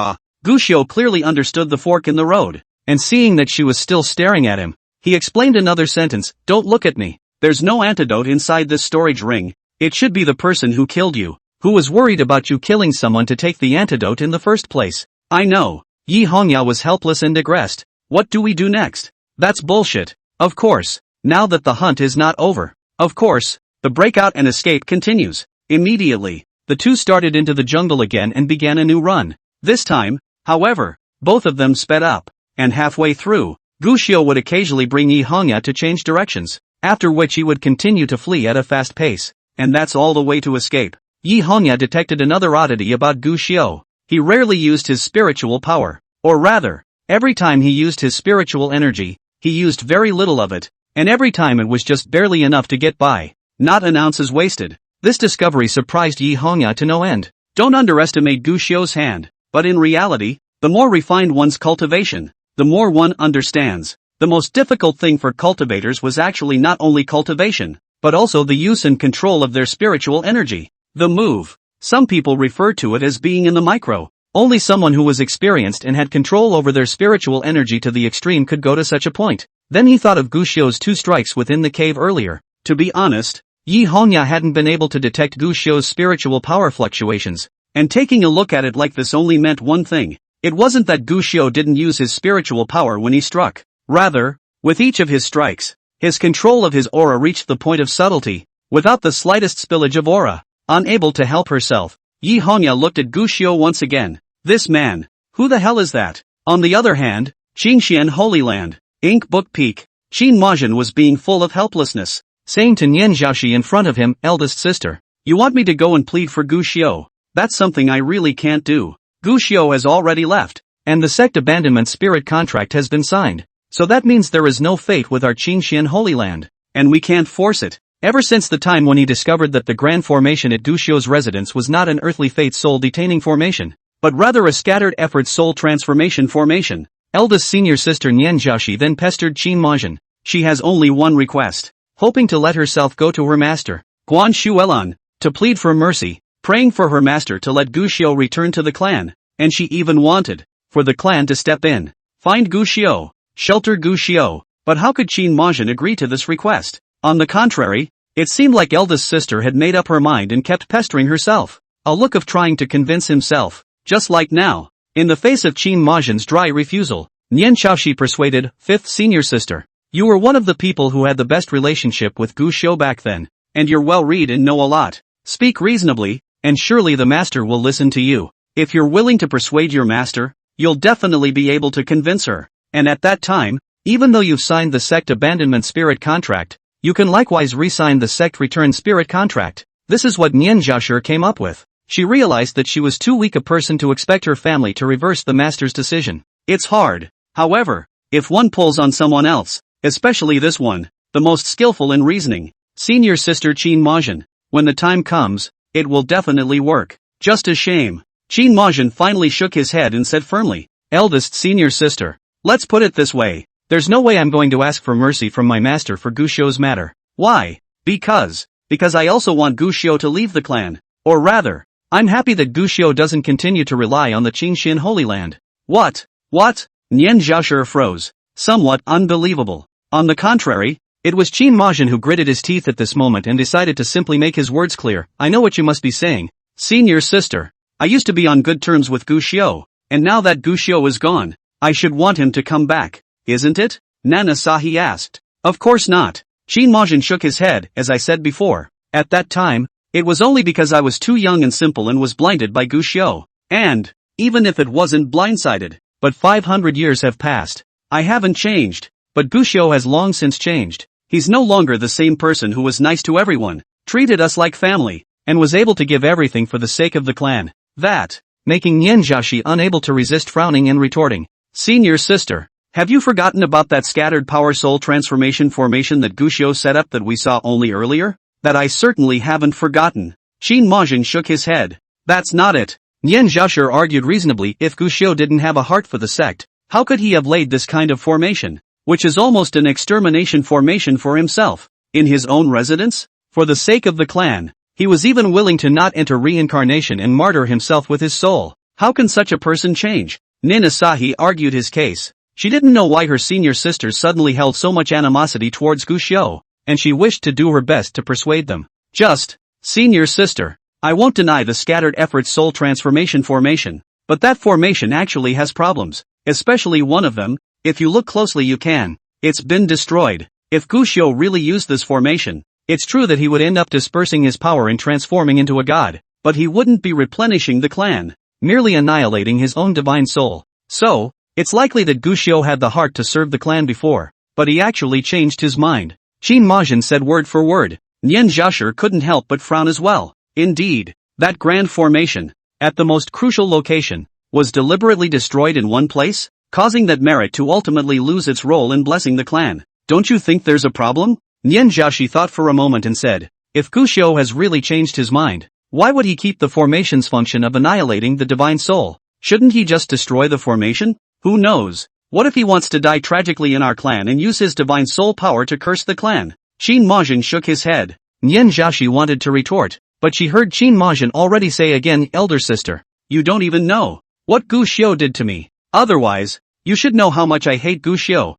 Guxiu clearly understood the fork in the road, and seeing that she was still staring at him, he explained another sentence, don't look at me. There's no antidote inside this storage ring. It should be the person who killed you, who was worried about you killing someone to take the antidote in the first place. I know. Yi Hongya was helpless and digressed. What do we do next? That's bullshit. Of course. Now that the hunt is not over. Of course, the breakout and escape continues. Immediately, the 2 started into the jungle again and began a new run. This time, however, both of them sped up, and halfway through, Guxiu would occasionally bring Yi Hongya to change directions, after which he would continue to flee at a fast pace, and that's all the way to escape. Yi Hongya detected another oddity about Guxiu. He rarely used his spiritual power, or rather, every time he used his spiritual energy, he used very little of it, and every time it was just barely enough to get by. Not an ounce is wasted. This discovery surprised Yi Hongya to no end. Don't underestimate Guxiu's hand, but in reality, the more refined one's cultivation, the more one understands. The most difficult thing for cultivators was actually not only cultivation, but also the use and control of their spiritual energy. The move. Some people refer to it as being in the micro. Only someone who was experienced and had control over their spiritual energy to the extreme could go to such a point. Then he thought of Guxiu's 2 strikes within the cave earlier. To be honest, Yi Hongya hadn't been able to detect Guxiu's spiritual power fluctuations, and taking a look at it like this only meant one thing. It wasn't that Guxiu didn't use his spiritual power when he struck. Rather, with each of his strikes, his control of his aura reached the point of subtlety, without the slightest spillage of aura. Unable to help herself, Yi Hongya looked at Guxiu once again. This man, who the hell is that? On the other hand, Qingxian Holy Land, Ink Book Peak, Qin Majin was being full of helplessness, saying to Nian Zhaoxi in front of him, eldest sister, you want me to go and plead for Guxiu? That's something I really can't do. Guxiu has already left, and the sect abandonment spirit contract has been signed. So that means there is no fate with our Qingxian Holy Land, and we can't force it. Ever since the time when he discovered that the grand formation at Guxiu's residence was not an earthly fate soul detaining formation, but rather a scattered effort soul transformation formation, eldest senior sister Nian Zhaoxi then pestered Qin Majin. She has only one request, hoping to let herself go to her master, Guan Shuelan, to plead for mercy, praying for her master to let Guxiu return to the clan, and she even wanted for the clan to step in, find Guxiu, shelter Guxiu. But how could Qin Majin agree to this request? On the contrary, it seemed like eldest sister had made up her mind and kept pestering herself, a look of trying to convince himself, just like now. In the face of Qin Majin's dry refusal, Nian Zhaoxi persuaded, 5th senior sister. You were one of the people who had the best relationship with Guxiu back then, and you're well read and know a lot. Speak reasonably, and surely the master will listen to you. If you're willing to persuade your master, you'll definitely be able to convince her. And at that time, even though you've signed the sect abandonment spirit contract, you can likewise re-sign the sect return spirit contract. This is what Nian Zhaoxi came up with. She realized that she was too weak a person to expect her family to reverse the master's decision. It's hard, however, if one pulls on someone else, especially this one, the most skillful in reasoning, senior sister Qin Majin. When the time comes, it will definitely work. Just a shame. Qin Majin finally shook his head and said firmly, eldest senior sister, let's put it this way. There's no way I'm going to ask for mercy from my master for Guxiu's matter. Why? Because I also want Guxiu to leave the clan. Or rather, I'm happy that Guxiu doesn't continue to rely on the Qingxian Holy Land. What? Nian Zhaoxi froze. Somewhat unbelievable. On the contrary, it was Qin Majin who gritted his teeth at this moment and decided to simply make his words clear. I know what you must be saying. Senior sister, I used to be on good terms with Guxiu, and now that Guxiu is gone, I should want him to come back. Isn't it? Nana Sahi asked. Of course not. Qin Majin shook his head. As I said before, at that time, it was only because I was too young and simple and was blinded by Guxiu. And, even if it wasn't blindsided, but 500 years have passed. I haven't changed, but Guxiu has long since changed. He's no longer the same person who was nice to everyone, treated us like family, and was able to give everything for the sake of the clan. That, making Nian Zhaoxi unable to resist frowning and retorting. Senior sister, have you forgotten about that scattered power soul transformation formation that Guxiu set up that we saw only earlier? That I certainly haven't forgotten. Qin Majin shook his head. That's not it. Nian Zhaoshi argued reasonably. If Gu Xiu didn't have a heart for the sect, how could he have laid this kind of formation, which is almost an extermination formation for himself, in his own residence? For the sake of the clan, he was even willing to not enter reincarnation and martyr himself with his soul. How can such a person change? Nin Asahi argued his case. She didn't know why her senior sisters suddenly held so much animosity towards Gu Xiu, and she wished to do her best to persuade them. Just, senior sister, I won't deny the scattered effort soul transformation formation, but that formation actually has problems, especially one of them. If you look closely you can. It's been destroyed. If Gu Xiu really used this formation, it's true that he would end up dispersing his power and transforming into a god, but he wouldn't be replenishing the clan, merely annihilating his own divine soul. So, it's likely that Gu Xiu had the heart to serve the clan before, but he actually changed his mind. Qin Majin said word for word. Nian Zhaoshi couldn't help but frown as well. Indeed, that grand formation, at the most crucial location, was deliberately destroyed in one place, causing that merit to ultimately lose its role in blessing the clan. Don't you think there's a problem? Nian Zhaoshi thought for a moment and said, if Gu Xiu has really changed his mind, why would he keep the formation's function of annihilating the divine soul? Shouldn't he just destroy the formation? Who knows? What if he wants to die tragically in our clan and use his divine soul power to curse the clan? Qin Majin shook his head. Nian Zhaoshi wanted to retort, but she heard Qin Majin already say again, elder sister, you don't even know what Gu Xiu did to me. Otherwise, you should know how much I hate Gu Xiu.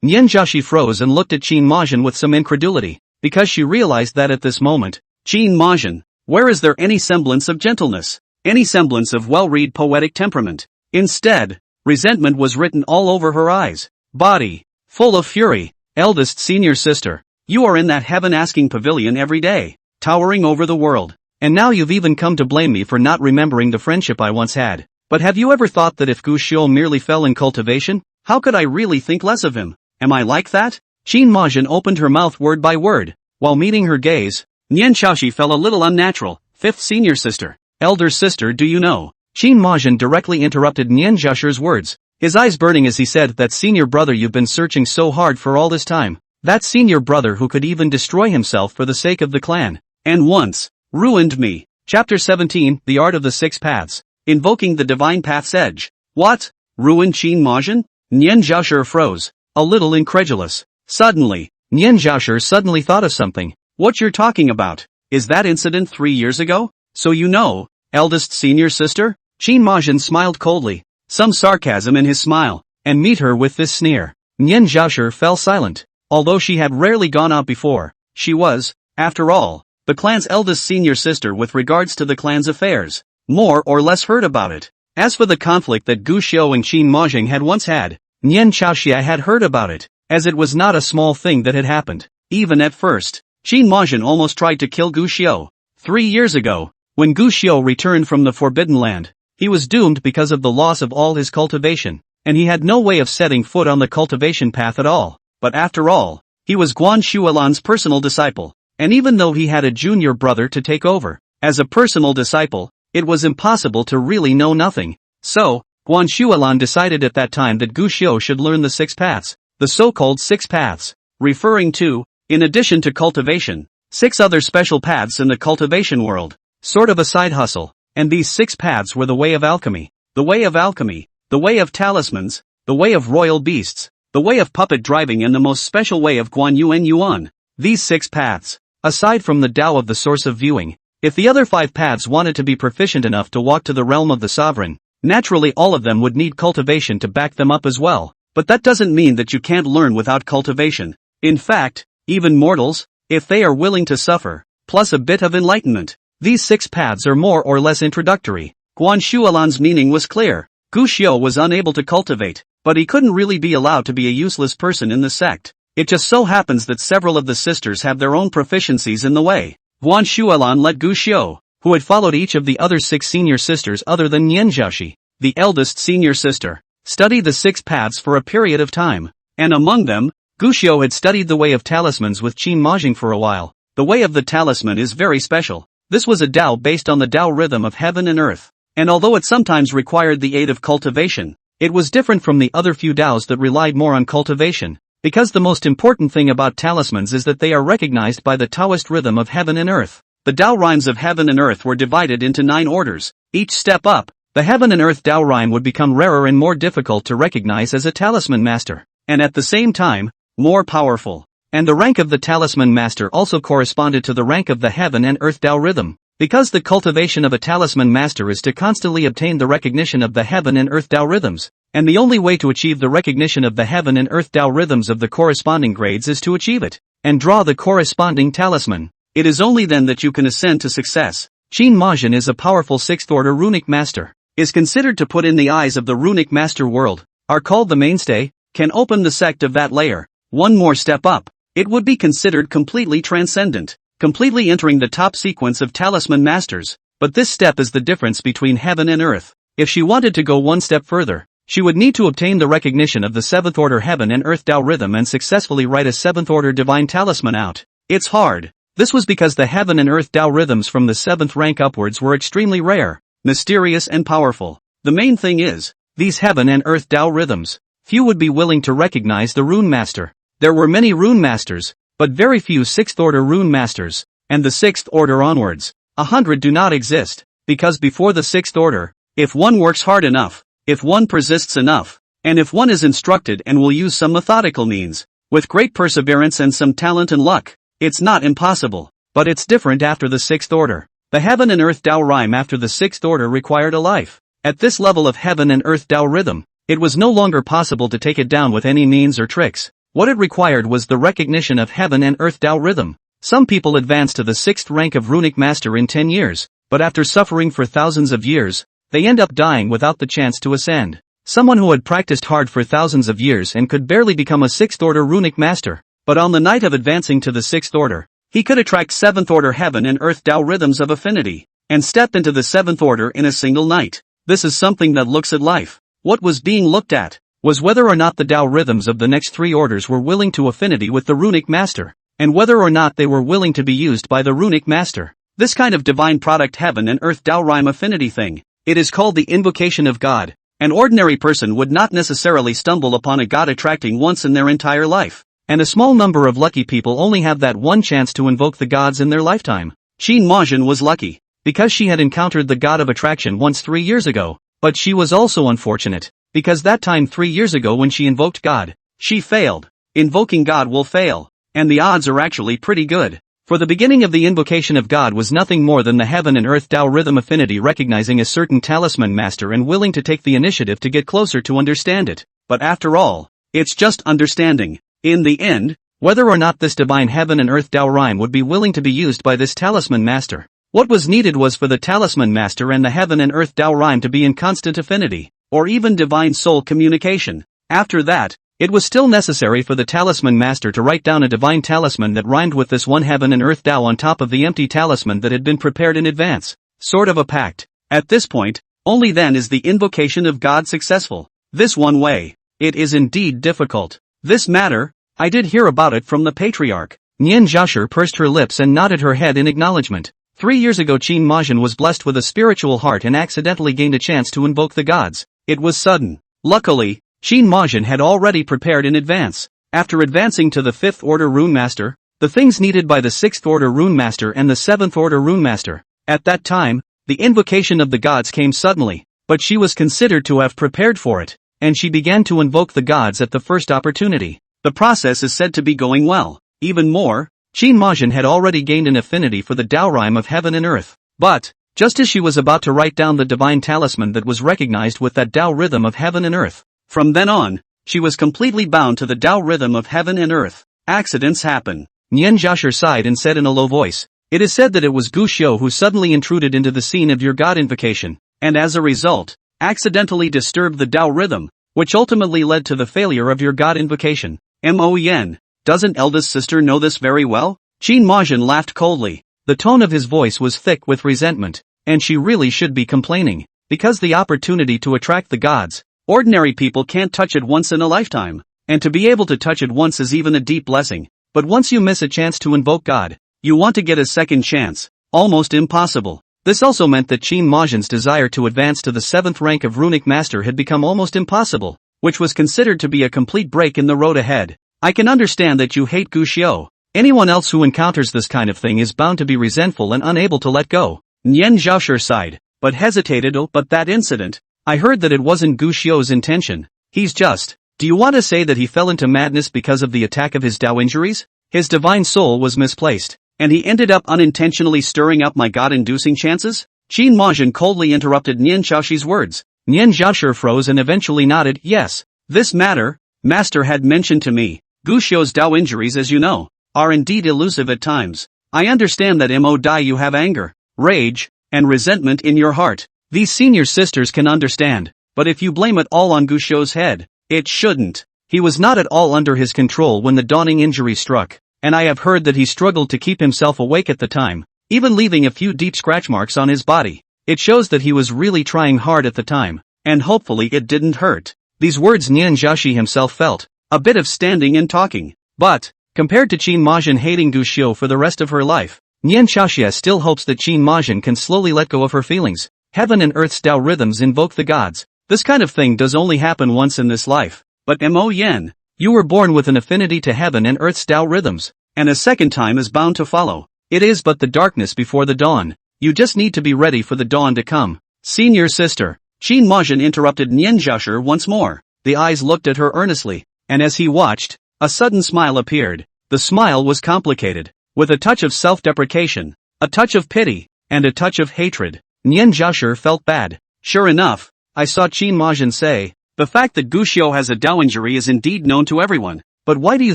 Nian Zhaoshi froze and looked at Qin Majin with some incredulity, because she realized that at this moment, Qin Majin, where is there any semblance of gentleness, any semblance of well-read poetic temperament? Instead, resentment was written all over her eyes, body, full of fury. Eldest senior sister, you are in that heaven-asking pavilion every day, towering over the world, and now you've even come to blame me for not remembering the friendship I once had. But have you ever thought that if Gu Xiu merely fell in cultivation, how could I really think less of him? Am I like that? Qin Majin opened her mouth word by word, while meeting her gaze. Nian Zhaoshi felt a little unnatural. Fifth senior sister, elder sister, do you know? Qin Majin directly interrupted Nian Zhaoshi's words, his eyes burning as he said, that senior brother you've been searching so hard for all this time. That senior brother who could even destroy himself for the sake of the clan, and once ruined me. Chapter 17, The Art of the Six Paths. Invoking the Divine Path's Edge. What? Ruined Qin Majin? Nian Zhaoshi froze, a little incredulous. Suddenly, Nian Zhaoshi suddenly thought of something. What you're talking about? Is that incident 3 years ago? So you know, eldest senior sister? Qin Majin smiled coldly, some sarcasm in his smile, and meet her with this sneer. Nian Zhaoshi fell silent. Although she had rarely gone out before, she was, after all, the clan's eldest senior sister with regards to the clan's affairs, more or less heard about it. As for the conflict that Gu Xiu and Qin Majin had once had, Nian Zhaoshi had heard about it, as it was not a small thing that had happened. Even at first, Qin Majin almost tried to kill Gu Xiu. 3 years ago, when Gu Xiu returned from the Forbidden Land, he was doomed because of the loss of all his cultivation, and he had no way of setting foot on the cultivation path at all. But after all, he was Guan Shuolan's personal disciple, and even though he had a junior brother to take over, as a personal disciple, it was impossible to really know nothing. So, Guan Shuolan decided at that time that Gu Xiu should learn the six paths, the so-called six paths, referring to, in addition to cultivation, 6 other special paths in the cultivation world, sort of a side hustle, and these 6 paths were the way of alchemy, the way of alchemy, the way of talismans, the way of royal beasts, the way of puppet driving, and the most special way of Guan Yuan. These 6 paths, aside from the Tao of the source of viewing, if the other 5 paths wanted to be proficient enough to walk to the realm of the sovereign, naturally all of them would need cultivation to back them up as well. But that doesn't mean that you can't learn without cultivation. In fact, even mortals, if they are willing to suffer, plus a bit of enlightenment, these 6 paths are more or less introductory. Guan Shuolan's meaning was clear. Gu Xiu was unable to cultivate, but he couldn't really be allowed to be a useless person in the sect. It just so happens that several of the sisters have their own proficiencies in the way. Guan Shuolan let Gu Xiu, who had followed each of the other 6 senior sisters other than Nian Zhaoshi, the eldest senior sister, study the 6 paths for a period of time. And among them, Gu Xiu had studied the way of talismans with Qin Majin for a while. The way of the talisman is very special. This was a Tao based on the Tao rhythm of heaven and earth. And although it sometimes required the aid of cultivation, it was different from the other few Taos that relied more on cultivation, because the most important thing about talismans is that they are recognized by the Taoist rhythm of heaven and earth. the Tao rhymes of heaven and earth were divided into 9 orders. Each step up, the heaven and earth Tao rhyme would become rarer and more difficult to recognize as a talisman master, and at the same time, more powerful. And the rank of the talisman master also corresponded to the rank of the heaven and earth Tao rhythm. Because the cultivation of a talisman master is to constantly obtain the recognition of the heaven and earth Tao rhythms, and the only way to achieve the recognition of the heaven and earth Tao rhythms of the corresponding grades is to achieve it, and draw the corresponding talisman. It is only then that you can ascend to success. Qin Majin is a powerful 6th order runic master, is considered to put in the eyes of the runic master world, are called the mainstay, can open the sect of that layer. One more step up, it would be considered completely transcendent, completely entering the top sequence of talisman masters, but this step is the difference between heaven and earth. If she wanted to go one step further, she would need to obtain the recognition of the 7th order heaven and earth Tao rhythm and successfully write a 7th order divine talisman out. It's hard. This was because the heaven and earth Tao rhythms from the 7th rank upwards were extremely rare, mysterious and powerful. The main thing is, these heaven and earth Tao rhythms, few would be willing to recognize the rune master. There were many rune masters, but very few 6th order rune masters, and the 6th order onwards, 100 do not exist, because before the 6th order, if one works hard enough, if one persists enough, and if one is instructed and will use some methodical means, with great perseverance and some talent and luck, it's not impossible. But it's different after the 6th order. The heaven and earth Tao rhyme after the 6th order required a life. At this level of heaven and earth Tao rhythm, it was no longer possible to take it down with any means or tricks. What it required was the recognition of heaven and earth Tao rhythm. Some people advance to the 6th rank of runic master in 10 years, but after suffering for thousands of years, they end up dying without the chance to ascend. Someone who had practiced hard for thousands of years and could barely become a 6th order runic master, but on the night of advancing to the 6th order, he could attract 7th order heaven and earth Tao rhythms of affinity, and step into the 7th order in a single night. This is something that looks at life. What was being looked at was whether or not the Tao rhythms of the next 3 orders were willing to affinity with the runic master, and whether or not they were willing to be used by the runic master. This kind of divine product heaven and earth Tao rhyme affinity thing, it is called the invocation of God. An ordinary person would not necessarily stumble upon a god attracting once in their entire life, and a small number of lucky people only have that one chance to invoke the gods in their lifetime. Qin Majin was lucky, because she had encountered the god of attraction once 3 years ago, but she was also unfortunate, because that time 3 years ago when she invoked God, she failed. Invoking God will fail, and the odds are actually pretty good. For the beginning of the invocation of God was nothing more than the heaven and earth Tao rhythm affinity recognizing a certain talisman master and willing to take the initiative to get closer to understand it. But after all, it's just understanding. In the end, whether or not this divine heaven and earth Tao rhyme would be willing to be used by this talisman master. What was needed was for the talisman master and the heaven and earth Tao rhyme to be in constant affinity, or even divine soul communication. After that, it was still necessary for the talisman master to write down a divine talisman that rhymed with this one heaven and earth Tao on top of the empty talisman that had been prepared in advance. Sort of a pact. At this point, only then is the invocation of God successful. This one way. It is indeed difficult. This matter, I did hear about it from the patriarch. Nian Zhashir pursed her lips and nodded her head in acknowledgement. 3 years ago Qin Majin was blessed with a spiritual heart and accidentally gained a chance to invoke the gods. It was sudden. Luckily, Qin Majin had already prepared in advance. After advancing to the 5th order rune master, the things needed by the 6th order rune master and the 7th order rune master. At that time, the invocation of the gods came suddenly, but she was considered to have prepared for it, and she began to invoke the gods at the first opportunity. The process is said to be going well. Even more, Qin Majin had already gained an affinity for the Tao rhyme of heaven and earth. But, just as she was about to write down the divine talisman that was recognized with that Tao rhythm of heaven and earth, from then on, she was completely bound to the Tao rhythm of heaven and earth. Accidents happen. Nian Zhashir sighed and said in a low voice, "It is said that it was Gu Xiu who suddenly intruded into the scene of your god invocation, and as a result, accidentally disturbed the Tao rhythm, which ultimately led to the failure of your god invocation." Mo Yen, doesn't eldest sister know this very well? Qin Majin laughed coldly. The tone of his voice was thick with resentment, and she really should be complaining, because the opportunity to attract the gods, ordinary people can't touch it once in a lifetime, and to be able to touch it once is even a deep blessing, but once you miss a chance to invoke God, you want to get a second chance, almost impossible. This also meant that Qin Majin's desire to advance to the 7th rank of runic master had become almost impossible, which was considered to be a complete break in the road ahead. I can understand that you hate Gu Xiu. Anyone else who encounters this kind of thing is bound to be resentful and unable to let go. Nian Zhaoshi sighed, but hesitated. Oh, but that incident. I heard that it wasn't Gu Xiu's intention. He's just. Do you want to say that he fell into madness because of the attack of his Dao injuries? His divine soul was misplaced, and he ended up unintentionally stirring up my god-inducing chances? Qin Majin coldly interrupted Nian Zhaoshi's words. Nian Zhaoshi froze and eventually nodded. Yes. This master had mentioned to me. Gu Xiu's Dao injuries, as you know, are indeed elusive at times. I understand that Mo Dai you have anger, rage, and resentment in your heart. These senior sisters can understand, but if you blame it all on Gu Xiu's head, it shouldn't. He was not at all under his control when the dawning injury struck, and I have heard that he struggled to keep himself awake at the time, even leaving a few deep scratch marks on his body. It shows that he was really trying hard at the time, and hopefully it didn't hurt. These words Nian Zhaoshi himself felt a bit of standing and talking, but compared to Qin Majin hating Gu Xiu for the rest of her life, Nian Zhaoshi still hopes that Qin Majin can slowly let go of her feelings. Heaven and earth's Dao rhythms invoke the gods. This kind of thing does only happen once in this life. But Mo Yan, you were born with an affinity to heaven and earth's Dao rhythms, and a second time is bound to follow. It is but the darkness before the dawn. You just need to be ready for the dawn to come. Senior sister, Qin Majin interrupted Nian Zhaoshi once more. The eyes looked at her earnestly, and as he watched, a sudden smile appeared. The smile was complicated, with a touch of self-deprecation, a touch of pity, and a touch of hatred. Nian Zhaoshi felt bad. Sure enough, I saw Qin Majin say, the fact that Gu Xiu has a Dao injury is indeed known to everyone. But why do you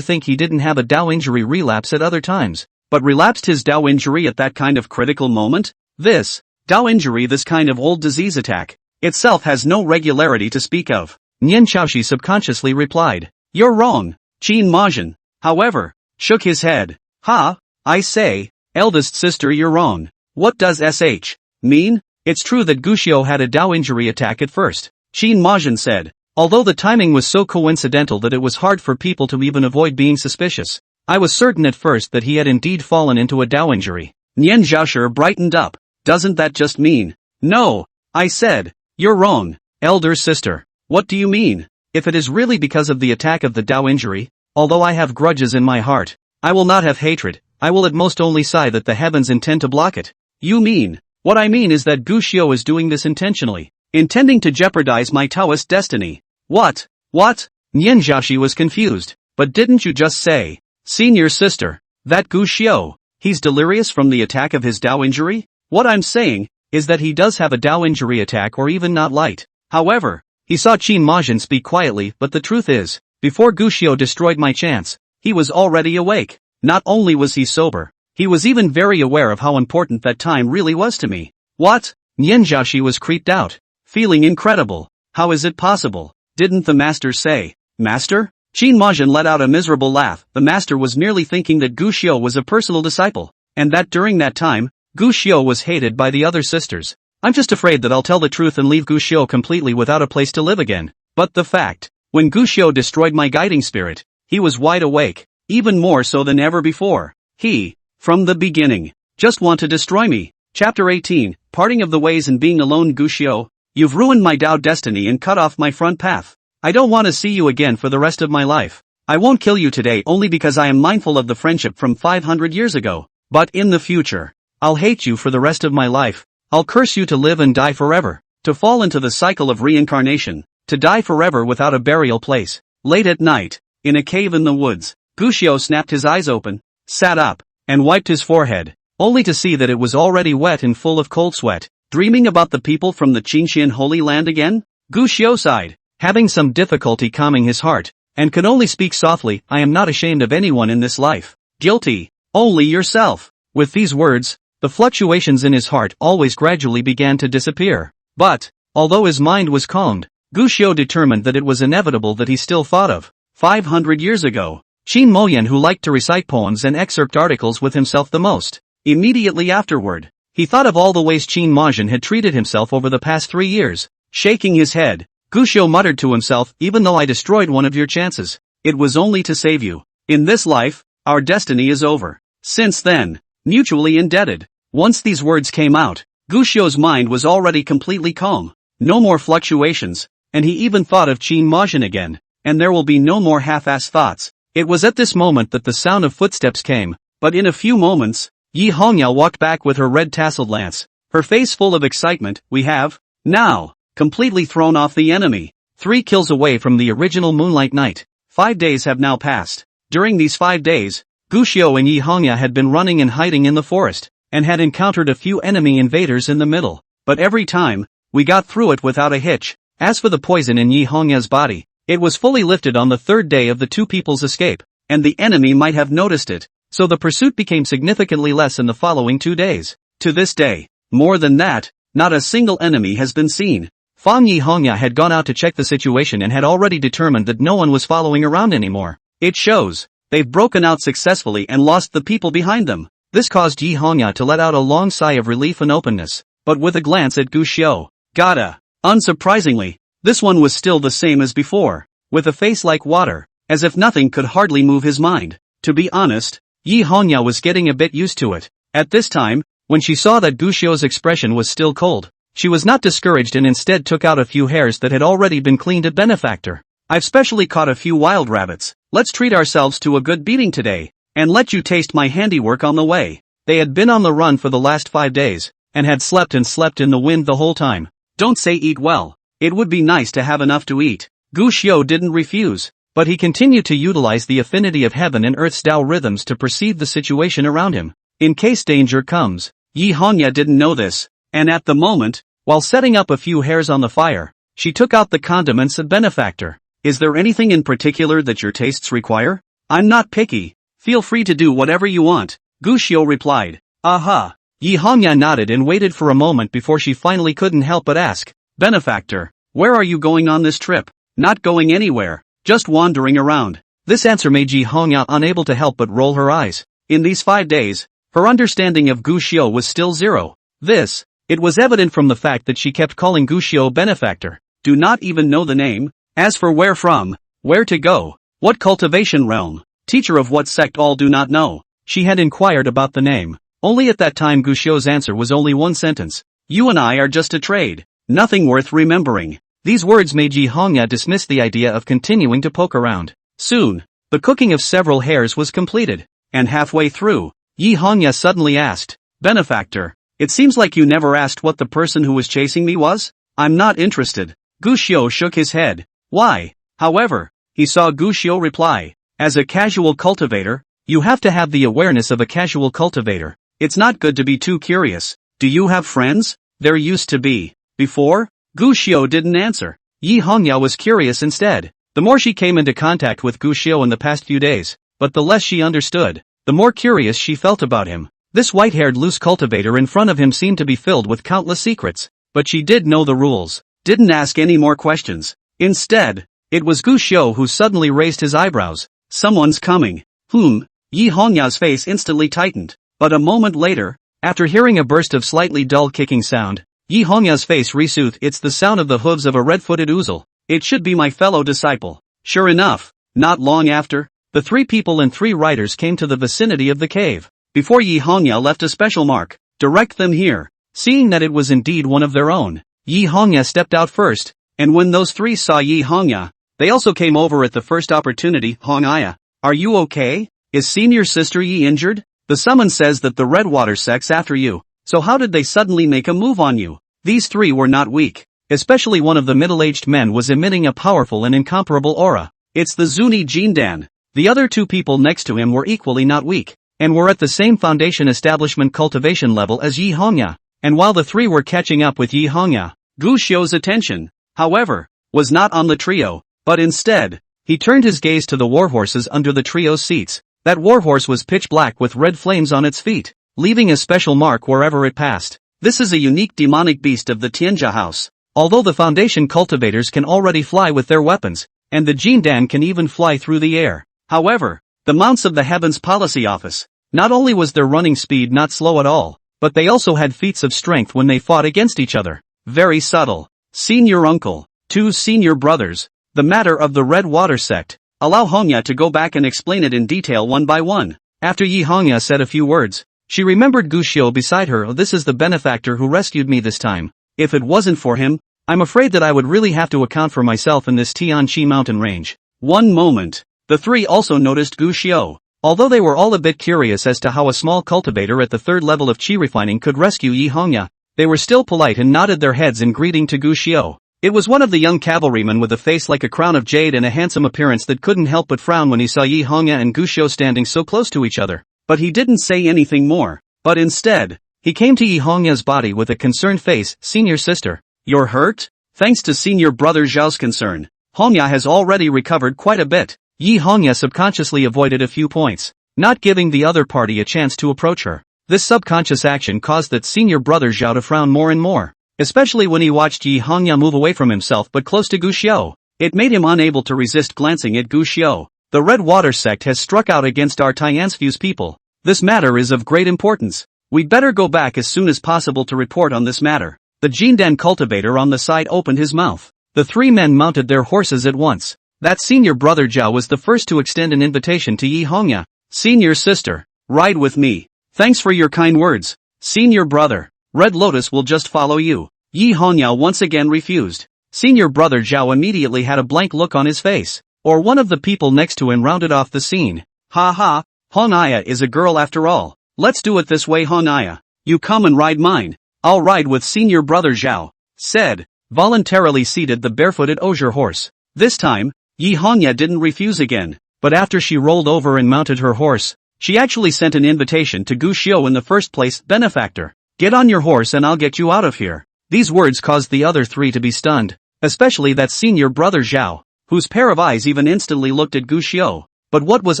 think he didn't have a Dao injury relapse at other times, but relapsed his Dao injury at that kind of critical moment? This Dao injury, this kind of old disease attack, itself has no regularity to speak of. Nian Zhaoshi subconsciously replied. You're wrong. Qin Majin, however, shook his head. Ha, I say, eldest sister, you're wrong. What does sh mean? It's true that Gu Xiu had a Dao injury attack at first, Qin Majin said, although the timing was so coincidental that it was hard for people to even avoid being suspicious. I was certain at first that he had indeed fallen into a Dao injury. Nian Zhaoshi brightened up. Doesn't that just mean? No, I said, you're wrong, elder sister. What do you mean? If it is really because of the attack of the Dao injury, although I have grudges in my heart, I will not have hatred. I will at most only sigh that the heavens intend to block it. You mean? What I mean is that Gu Xiu is doing this intentionally, intending to jeopardize my Taoist destiny. What? What? Nian Zhaoshi was confused. But didn't you just say, senior sister, that Gu Xiu, he's delirious from the attack of his Dao injury? What I'm saying is that he does have a Dao injury attack, or even not light. However, he saw Qin Majin speak quietly, but the truth is, before Gu Xiu destroyed my chance, he was already awake. Not only was he sober, he was even very aware of how important that time really was to me. What? Nian Zhaoshi was creeped out, feeling incredible. How is it possible? Didn't the master say? Master? Qin Majin let out a miserable laugh. The master was merely thinking that Gu Xiu was a personal disciple, and that during that time, Gu Xiu was hated by the other sisters. I'm just afraid that I'll tell the truth and leave Gu Xiu completely without a place to live again. But the fact, when Gu Xiu destroyed my guiding spirit, he was wide awake, even more so than ever before. He, from the beginning, just want to destroy me. Chapter 18, Parting of the Ways and Being Alone. Gu Xiu, you've ruined my Dao destiny and cut off my front path. I don't want to see you again for the rest of my life. I won't kill you today only because I am mindful of the friendship from 500 years ago. But in the future, I'll hate you for the rest of my life. I'll curse you to live and die forever, to fall into the cycle of reincarnation, to die forever without a burial place. Late at night, in a cave in the woods, Gu Xiu snapped his eyes open, sat up, and wiped his forehead, only to see that it was already wet and full of cold sweat. Dreaming about the people from the Qingxian Holy Land again? Gu Xiu sighed, having some difficulty calming his heart, and could only speak softly. I am not ashamed of anyone in this life. Guilty, only yourself. With these words, the fluctuations in his heart always gradually began to disappear. But, although his mind was calmed, Gu Xiu determined that it was inevitable that he still thought of 500 years ago. Qin Moyan, who liked to recite poems and excerpt articles with himself the most. Immediately afterward, he thought of all the ways Qin Majin had treated himself over the past 3 years. Shaking his head, Gu Xiu muttered to himself, even though I destroyed one of your chances, it was only to save you. In this life, our destiny is over. Since then, mutually indebted. Once these words came out, Gu Xiu's mind was already completely calm. No more fluctuations, and he even thought of Qin Majin again. And there will be no more half-assed thoughts. It was at this moment that the sound of footsteps came, but in a few moments, Yi Hongya walked back with her red tasseled lance, her face full of excitement. We have, now, completely thrown off the enemy. 3 kills away from the original Moonlight Knight. 5 days have now passed. During these 5 days, Gu Xiu and Yi Hongya had been running and hiding in the forest, and had encountered a few enemy invaders in the middle, but every time, we got through it without a hitch. As for the poison in Yi Hongya's body, it was fully lifted on the 3rd day of the two people's escape, and the enemy might have noticed it, so the pursuit became significantly less in the following 2 days. To this day, more than that, not a single enemy has been seen. Fang Yi Hongya had gone out to check the situation and had already determined that no one was following around anymore. It shows, they've broken out successfully and lost the people behind them. This caused Yi Hongya to let out a long sigh of relief and openness, but with a glance at Gu Xiu, Gata. Unsurprisingly, this one was still the same as before, with a face like water, as if nothing could hardly move his mind. To be honest, Yi Hongya was getting a bit used to it. At this time, when she saw that Gu Xiu's expression was still cold, she was not discouraged and instead took out a few hairs that had already been cleaned at Benefactor. I've specially caught a few wild rabbits. Let's treat ourselves to a good beating today, and let you taste my handiwork on the way. They had been on the run for the last 5 days, and had slept in the wind the whole time. Don't say eat well. It would be nice to have enough to eat. Gu Xiu didn't refuse, but he continued to utilize the affinity of heaven and earth's Tao rhythms to perceive the situation around him, in case danger comes. Yi Hongya didn't know this, and at the moment, while setting up a few hairs on the fire, she took out the condiments at Benefactor. Is there anything in particular that your tastes require? I'm not picky. Feel free to do whatever you want, Gu Xiu replied. Aha. Yi Hongya nodded and waited for a moment before she finally couldn't help but ask, Benefactor, where are you going on this trip? Not going anywhere, just wandering around. This answer made Yi Hongya unable to help but roll her eyes. In these 5 days, her understanding of Gu Xiu was still zero. It was evident from the fact that she kept calling Gu Xiu Benefactor. Do not even know the name. As for where from, where to go, what cultivation realm, teacher of what sect, all do not know. She had inquired about the name. Only at that time Gu Xiu's answer was only one sentence. You and I are just a trade. Nothing worth remembering. These words made Yi Hongya dismiss the idea of continuing to poke around. Soon, the cooking of several hairs was completed, and halfway through, Yi Hongya suddenly asked, Benefactor, it seems like you never asked what the person who was chasing me was? I'm not interested. Gu Xiu shook his head. Why? However, he saw Gu Xiu reply, as a casual cultivator, you have to have the awareness of a casual cultivator. It's not good to be too curious. Do you have friends? There used to be. Before? Gu Xiu didn't answer. Yi Hongya was curious instead. The more she came into contact with Gu Xiu in the past few days, but the less she understood, the more curious she felt about him. This white-haired loose cultivator in front of him seemed to be filled with countless secrets, but she did know the rules, didn't ask any more questions. Instead, it was Gu Xiu who suddenly raised his eyebrows. Someone's coming. Yi Hongya's face instantly tightened, but a moment later, after hearing a burst of slightly dull kicking sound, Yi Hongya's face resoothed. It's the sound of the hooves of a red-footed ouzel. It should be my fellow disciple. Sure enough, not long after, the 3 people and 3 riders came to the vicinity of the cave. Before Yi Hongya left a special mark, direct them here. Seeing that it was indeed one of their own, Yi Hongya stepped out first, and when those 3 saw Yi Hongya, they also came over at the first opportunity. Hongya, are you okay? Is senior sister Yi injured? The summons says that the Redwater sect's after you, so how did they suddenly make a move on you? These 3 were not weak. Especially one of the middle-aged men was emitting a powerful and incomparable aura. It's the Zuni Jindan. The other 2 people next to him were equally not weak, and were at the same foundation establishment cultivation level as Yi Hongya. And while the 3 were catching up with Yi Hongya, Gu Xiu's attention, however, was not on the trio, but instead, he turned his gaze to the warhorses under the trio's seats. That warhorse was pitch black with red flames on its feet, leaving a special mark wherever it passed. This is a unique demonic beast of the Tianjia house. Although the foundation cultivators can already fly with their weapons, and the Jindan can even fly through the air. However, the mounts of the Heavens Policy Office, not only was their running speed not slow at all, but they also had feats of strength when they fought against each other. Very subtle. Senior uncle, 2 senior brothers, the matter of the Redwater sect. Allow Hongya to go back and explain it in detail one by one. After Yi Hongya said a few words, she remembered Gu Xiu beside her. Oh, this is the benefactor who rescued me this time. If it wasn't for him, I'm afraid that I would really have to account for myself in this Tianqi mountain range. One moment. The three also noticed Gu Xiao. Although they were all a bit curious as to how a small cultivator at the third level of chi refining could rescue Yi Hongya, they were still polite and nodded their heads in greeting to Gu Xiao. It was one of the young cavalrymen with a face like a crown of jade and a handsome appearance that couldn't help but frown when he saw Yi Hongya and Gu Xiao standing so close to each other. But he didn't say anything more. But instead, he came to Yi Hongya's body with a concerned face. Senior sister, you're hurt? Thanks to senior brother Zhao's concern, Hongya has already recovered quite a bit. Yi Hongya subconsciously avoided a few points, not giving the other party a chance to approach her. This subconscious action caused that senior brother Zhao to frown more and more, especially when he watched Yi Hongya move away from himself but close to Gu Xiao. It made him unable to resist glancing at Gu Xiao. The Red Water sect has struck out against our Tiansfu's people. This matter is of great importance. We'd better go back as soon as possible to report on this matter. The Jindan cultivator on the side opened his mouth. The three men mounted their horses at once. That senior brother Zhao was the first to extend an invitation to Yi Hongya. Senior sister, ride with me. Thanks for your kind words. Senior brother, Red Lotus will just follow you. Yi Hongya once again refused. Senior brother Zhao immediately had a blank look on his face. Or one of the people next to him rounded off the scene. Ha ha, Hongya is a girl after all. Let's do it this way, Hongya. You come and ride mine. I'll ride with senior brother Zhao. Said, voluntarily seated the barefooted osier horse. This time, Yi Hongya didn't refuse again, but after she rolled over and mounted her horse, she actually sent an invitation to Gu Xiao in the first place. Benefactor, get on your horse and I'll get you out of here. These words caused the other three to be stunned, especially that senior brother Zhao, whose pair of eyes even instantly looked at Gu Xiao. But what was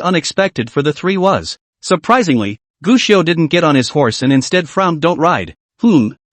unexpected for the three was, surprisingly, Gu Xiao didn't get on his horse and instead frowned. Don't ride.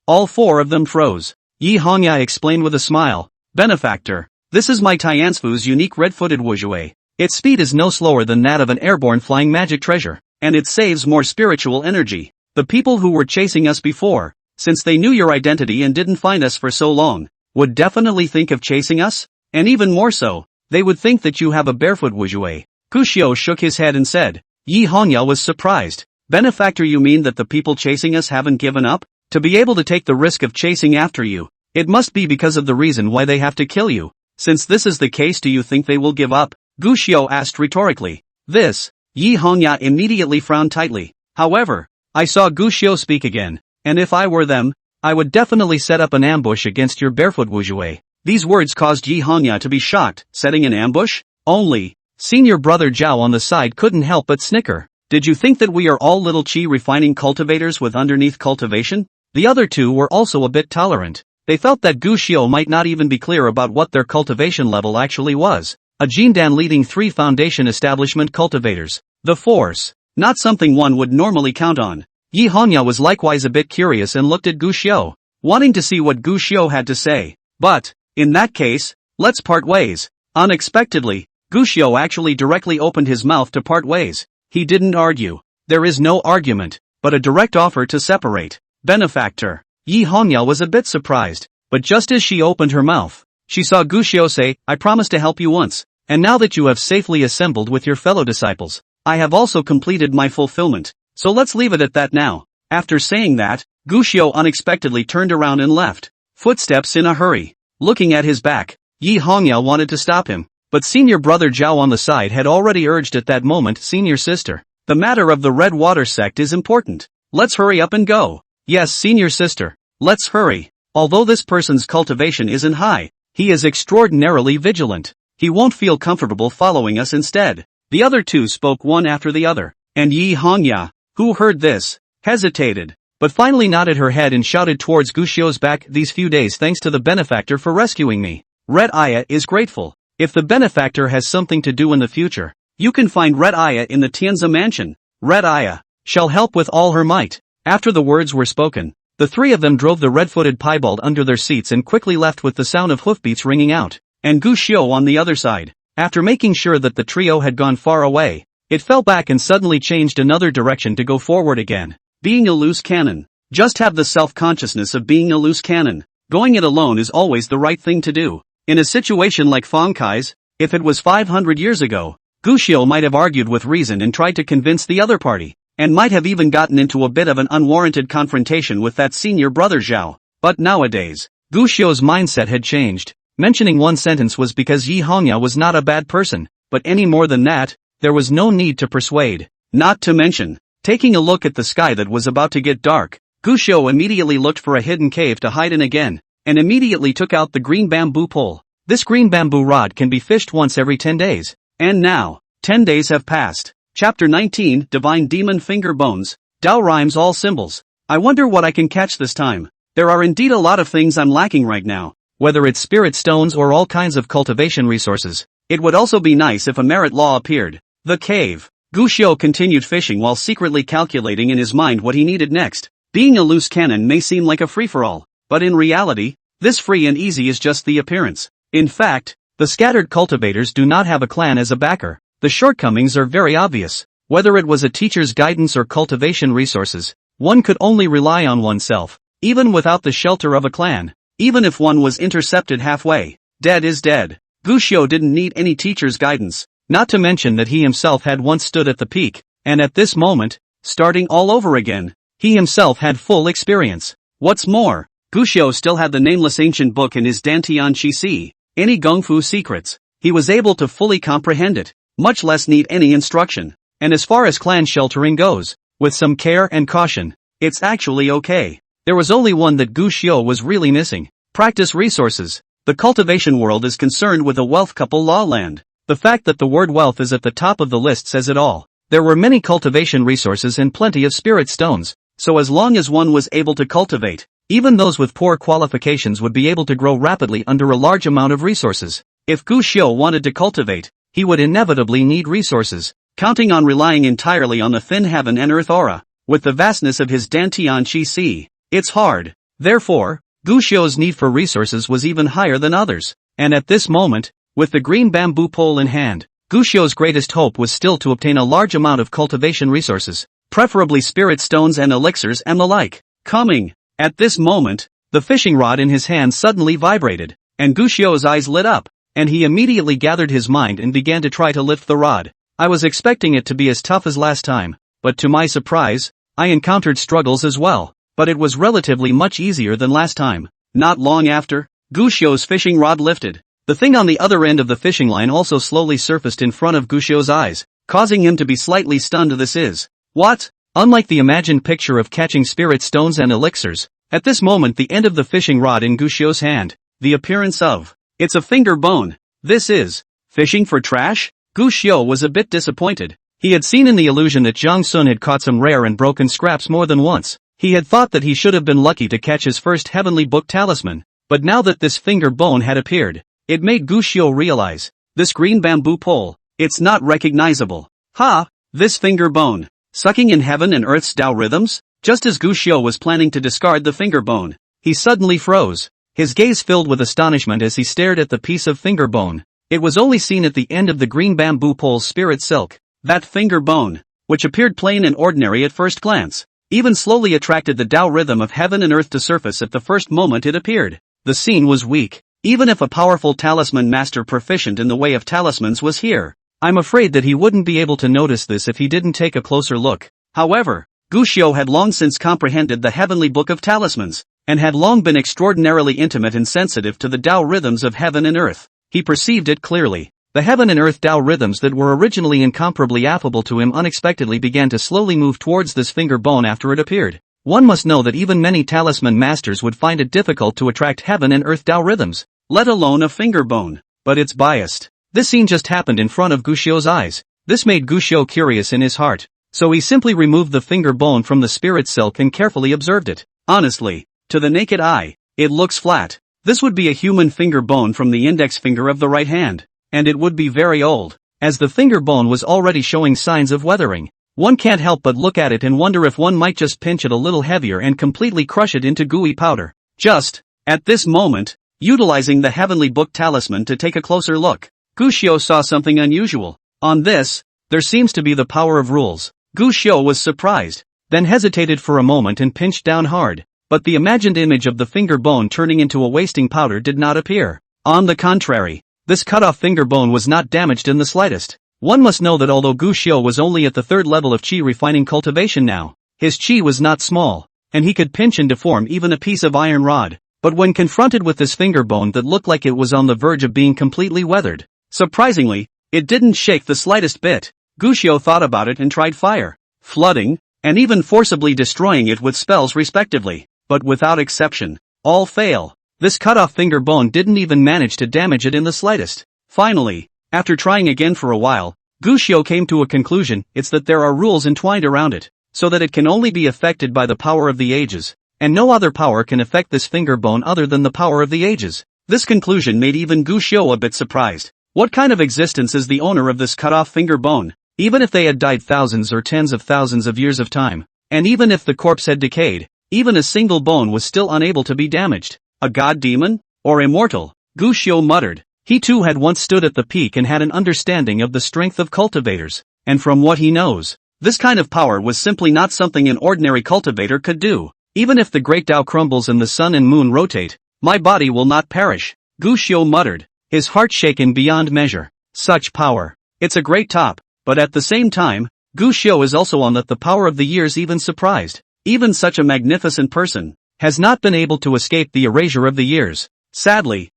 All four of them froze. Yi Hongya explained with a smile. Benefactor, this is my Tiansfu's unique red-footed wuzhui. Its speed is no slower than that of an airborne flying magic treasure, and it saves more spiritual energy. The people who were chasing us before, since they knew your identity and didn't find us for so long, would definitely think of chasing us, and even more so, they would think that you have a barefoot wuzhui. Gu Xiao shook his head and said. Yi Hongya was surprised. Benefactor, you mean that the people chasing us haven't given up? To be able to take the risk of chasing after you, it must be because of the reason why they have to kill you. Since this is the case, do you think they will give up? Gu Xiao asked rhetorically. This, Yi Hongya immediately frowned tightly. However, I saw Gu Xiao speak again, and if I were them, I would definitely set up an ambush against your barefoot wuzhui. These words caused Yi Hongya to be shocked. Setting an ambush? Only. Senior brother Zhao on the side couldn't help but snicker. Did you think that we are all little chi refining cultivators with underneath cultivation? The other two were also a bit tolerant. They felt that Gu Xiao might not even be clear about what their cultivation level actually was. A Jindan leading 3 foundation establishment cultivators. The force. Not something one would normally count on. Yi Hongya was likewise a bit curious and looked at Gu Xiao, wanting to see what Gu Xiao had to say. But, in that case, let's part ways. Unexpectedly, Gu Xiao actually directly opened his mouth to part ways. He didn't argue. There is no argument, but a direct offer to separate. Benefactor. Yi Hongya was a bit surprised, but just as she opened her mouth, she saw Gu Xiao say, I promised to help you once, and now that you have safely assembled with your fellow disciples, I have also completed my fulfillment, so let's leave it at that now. After saying that, Gu Xiao unexpectedly turned around and left. Footsteps in a hurry. Looking at his back, Yi Hongya wanted to stop him, but senior brother Zhao on the side had already urged at that moment. Senior sister, the matter of the Red Water sect is important. Let's hurry up and go. Yes, senior sister, let's hurry. Although this person's cultivation isn't high, he is extraordinarily vigilant. He won't feel comfortable following us instead. The other two spoke one after the other, and Yi Hongya, who heard this, hesitated, but finally nodded her head and shouted towards Gu Xiao's back. These few days, thanks to the benefactor for rescuing me. Red Aya is grateful. If the benefactor has something to do in the future, you can find Red Aya in the Tianzi mansion. Red Aya shall help with all her might. After the words were spoken, the three of them drove the red-footed piebald under their seats and quickly left with the sound of hoofbeats ringing out. And Gu Xiao on the other side, after making sure that the trio had gone far away, it fell back and suddenly changed another direction to go forward again. Being a loose cannon. Just have the self-consciousness of being a loose cannon. Going it alone is always the right thing to do. In a situation like Feng Kai's, if it was 500 years ago, Gu Xiao might have argued with reason and tried to convince the other party, and might have even gotten into a bit of an unwarranted confrontation with that senior brother Zhao. But nowadays, Gu Xiao's mindset had changed. Mentioning one sentence was because Yi Hongya was not a bad person. but any more than that, there was no need to persuade. Not to mention, taking a look at the sky that was about to get dark, Gushio immediately looked for a hidden cave to hide in again, and immediately took out the green bamboo pole. This green bamboo rod can be fished once every 10 days. And now, 10 days have passed. Chapter 19, Divine Demon Finger Bones. Dao rhymes all symbols. I wonder what I can catch this time. There are indeed a lot of things I'm lacking right now. Whether it's spirit stones or all kinds of cultivation resources. It would also be nice if a merit law appeared. The cave. Gushio continued fishing while secretly calculating in his mind what he needed next. Being a loose cannon may seem like a free-for-all, but in reality, this free and easy is just the appearance. In fact, the scattered cultivators do not have a clan as a backer. The shortcomings are very obvious. Whether it was a teacher's guidance or cultivation resources, one could only rely on oneself, even without the shelter of a clan. Even if one was intercepted halfway, dead is dead. Gushio didn't need any teacher's guidance, not to mention that he himself had once stood at the peak, and at this moment, starting all over again, he himself had full experience. What's more, Gushio still had the nameless ancient book in his Dantian Chi, any Gongfu secrets. He was able to fully comprehend it, much less need any instruction. And as far as clan sheltering goes, with some care and caution, it's actually okay. There was only one that Gushio was really missing. Practice resources. The cultivation world is concerned with a wealth couple law land. The fact that the word wealth is at the top of the list says it all. There were many cultivation resources and plenty of spirit stones, so as long as one was able to cultivate, even those with poor qualifications would be able to grow rapidly under a large amount of resources. If Gushio wanted to cultivate, he would inevitably need resources, counting on relying entirely on the thin heaven and earth aura. With the vastness of his Dantian Chi, it's hard. Therefore, Gushio's need for resources was even higher than others. And at this moment, with the green bamboo pole in hand, Gushio's greatest hope was still to obtain a large amount of cultivation resources, preferably spirit stones and elixirs and the like. Coming. At this moment, the fishing rod in his hand suddenly vibrated, and Gushio's eyes lit up, and he immediately gathered his mind and began to try to lift the rod. I was expecting it to be as tough as last time, but to my surprise, I encountered struggles as well. But it was relatively much easier than last time. Not long after, Gushio's fishing rod lifted. The thing on the other end of the fishing line also slowly surfaced in front of Gushio's eyes, causing him to be slightly stunned. This is what? Unlike the imagined picture of catching spirit stones and elixirs, at this moment the end of the fishing rod in Gushio's hand, the appearance of, it's a finger bone. This is fishing for trash? Gushio was a bit disappointed. He had seen in the illusion that Zhang Sun had caught some rare and broken scraps more than once. He had thought that he should have been lucky to catch his first heavenly book talisman, but now that this finger bone had appeared, it made Gushio realize, this green bamboo pole, it's not recognizable. Ha! This finger bone, sucking in heaven and earth's Tao rhythms? Just as Gushio was planning to discard the finger bone, he suddenly froze, his gaze filled with astonishment as he stared at the piece of finger bone. It was only seen at the end of the green bamboo pole's spirit silk. That finger bone, which appeared plain and ordinary at first glance, even slowly attracted the Tao rhythm of heaven and earth to surface at the first moment it appeared. The scene was weak. Even if a powerful talisman master proficient in the way of talismans was here, I'm afraid that he wouldn't be able to notice this if he didn't take a closer look. However, Gushio had long since comprehended the heavenly book of talismans, and had long been extraordinarily intimate and sensitive to the Tao rhythms of heaven and earth. He perceived it clearly. The heaven and earth Tao rhythms that were originally incomparably affable to him unexpectedly began to slowly move towards this finger bone after it appeared. One must know that even many talisman masters would find it difficult to attract heaven and earth Tao rhythms, let alone a finger bone. But it's biased. This scene just happened in front of Gushio's eyes. This made Gushio curious in his heart, so he simply removed the finger bone from the spirit silk and carefully observed it. Honestly, to the naked eye, it looks flat. This would be a human finger bone from the index finger of the right hand. And it would be very old, as the finger bone was already showing signs of weathering. One can't help but look at it and wonder if one might just pinch it a little heavier and completely crush it into gooey powder. Just, at this moment, utilizing the heavenly book talisman to take a closer look, Gushio saw something unusual. On this, there seems to be the power of rules. Gushio was surprised, then hesitated for a moment and pinched down hard, but the imagined image of the finger bone turning into a wasting powder did not appear. On the contrary, this cut-off finger bone was not damaged in the slightest. One must know that although Gushio was only at the third level of chi refining cultivation now, his chi was not small, and he could pinch and deform even a piece of iron rod. But when confronted with this finger bone that looked like it was on the verge of being completely weathered, surprisingly, It didn't shake the slightest bit. Gushio thought about it and tried fire, flooding, and even forcibly destroying it with spells respectively, but without exception, all fail. This cut-off finger bone didn't even manage to damage it in the slightest. Finally, after trying again for a while, Gushio came to a conclusion. It's that there are rules entwined around it, so that it can only be affected by the power of the ages, and no other power can affect this finger bone other than the power of the ages. This conclusion made even Gushio a bit surprised. What kind of existence is the owner of this cut-off finger bone? Even if they had died thousands or tens of thousands of years of time, and even if the corpse had decayed, even a single bone was still unable to be damaged. A god demon? Or immortal? Gushio muttered. He too had once stood at the peak and had an understanding of the strength of cultivators, and from what he knows, this kind of power was simply not something an ordinary cultivator could do. Even if the great Tao crumbles and the sun and moon rotate, my body will not perish, Gushio muttered, his heart shaken beyond measure. Such power. It's a great top. But at the same time, Gushio is also on the power of the years even surprised. Even such a magnificent person has not been able to escape the erasure of the years. Sadly,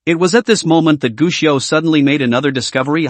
it was at this moment that Gushio suddenly made another discovery.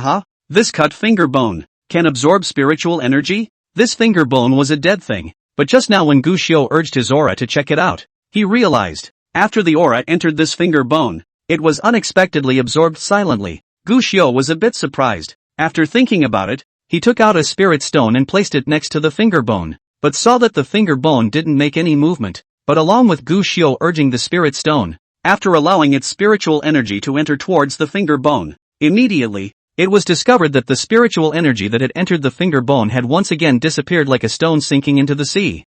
This cut finger bone can absorb spiritual energy? This finger bone was a dead thing, but just now when Gushio urged his aura to check it out, he realized, after the aura entered this finger bone, it was unexpectedly absorbed silently. Gushio was a bit surprised. After thinking about it, he took out a spirit stone and placed it next to the finger bone, but saw that the finger bone didn't make any movement. But along with Gushio urging the spirit stone, after allowing its spiritual energy to enter towards the finger bone, immediately, it was discovered that the spiritual energy that had entered the finger bone had once again disappeared like a stone sinking into the sea.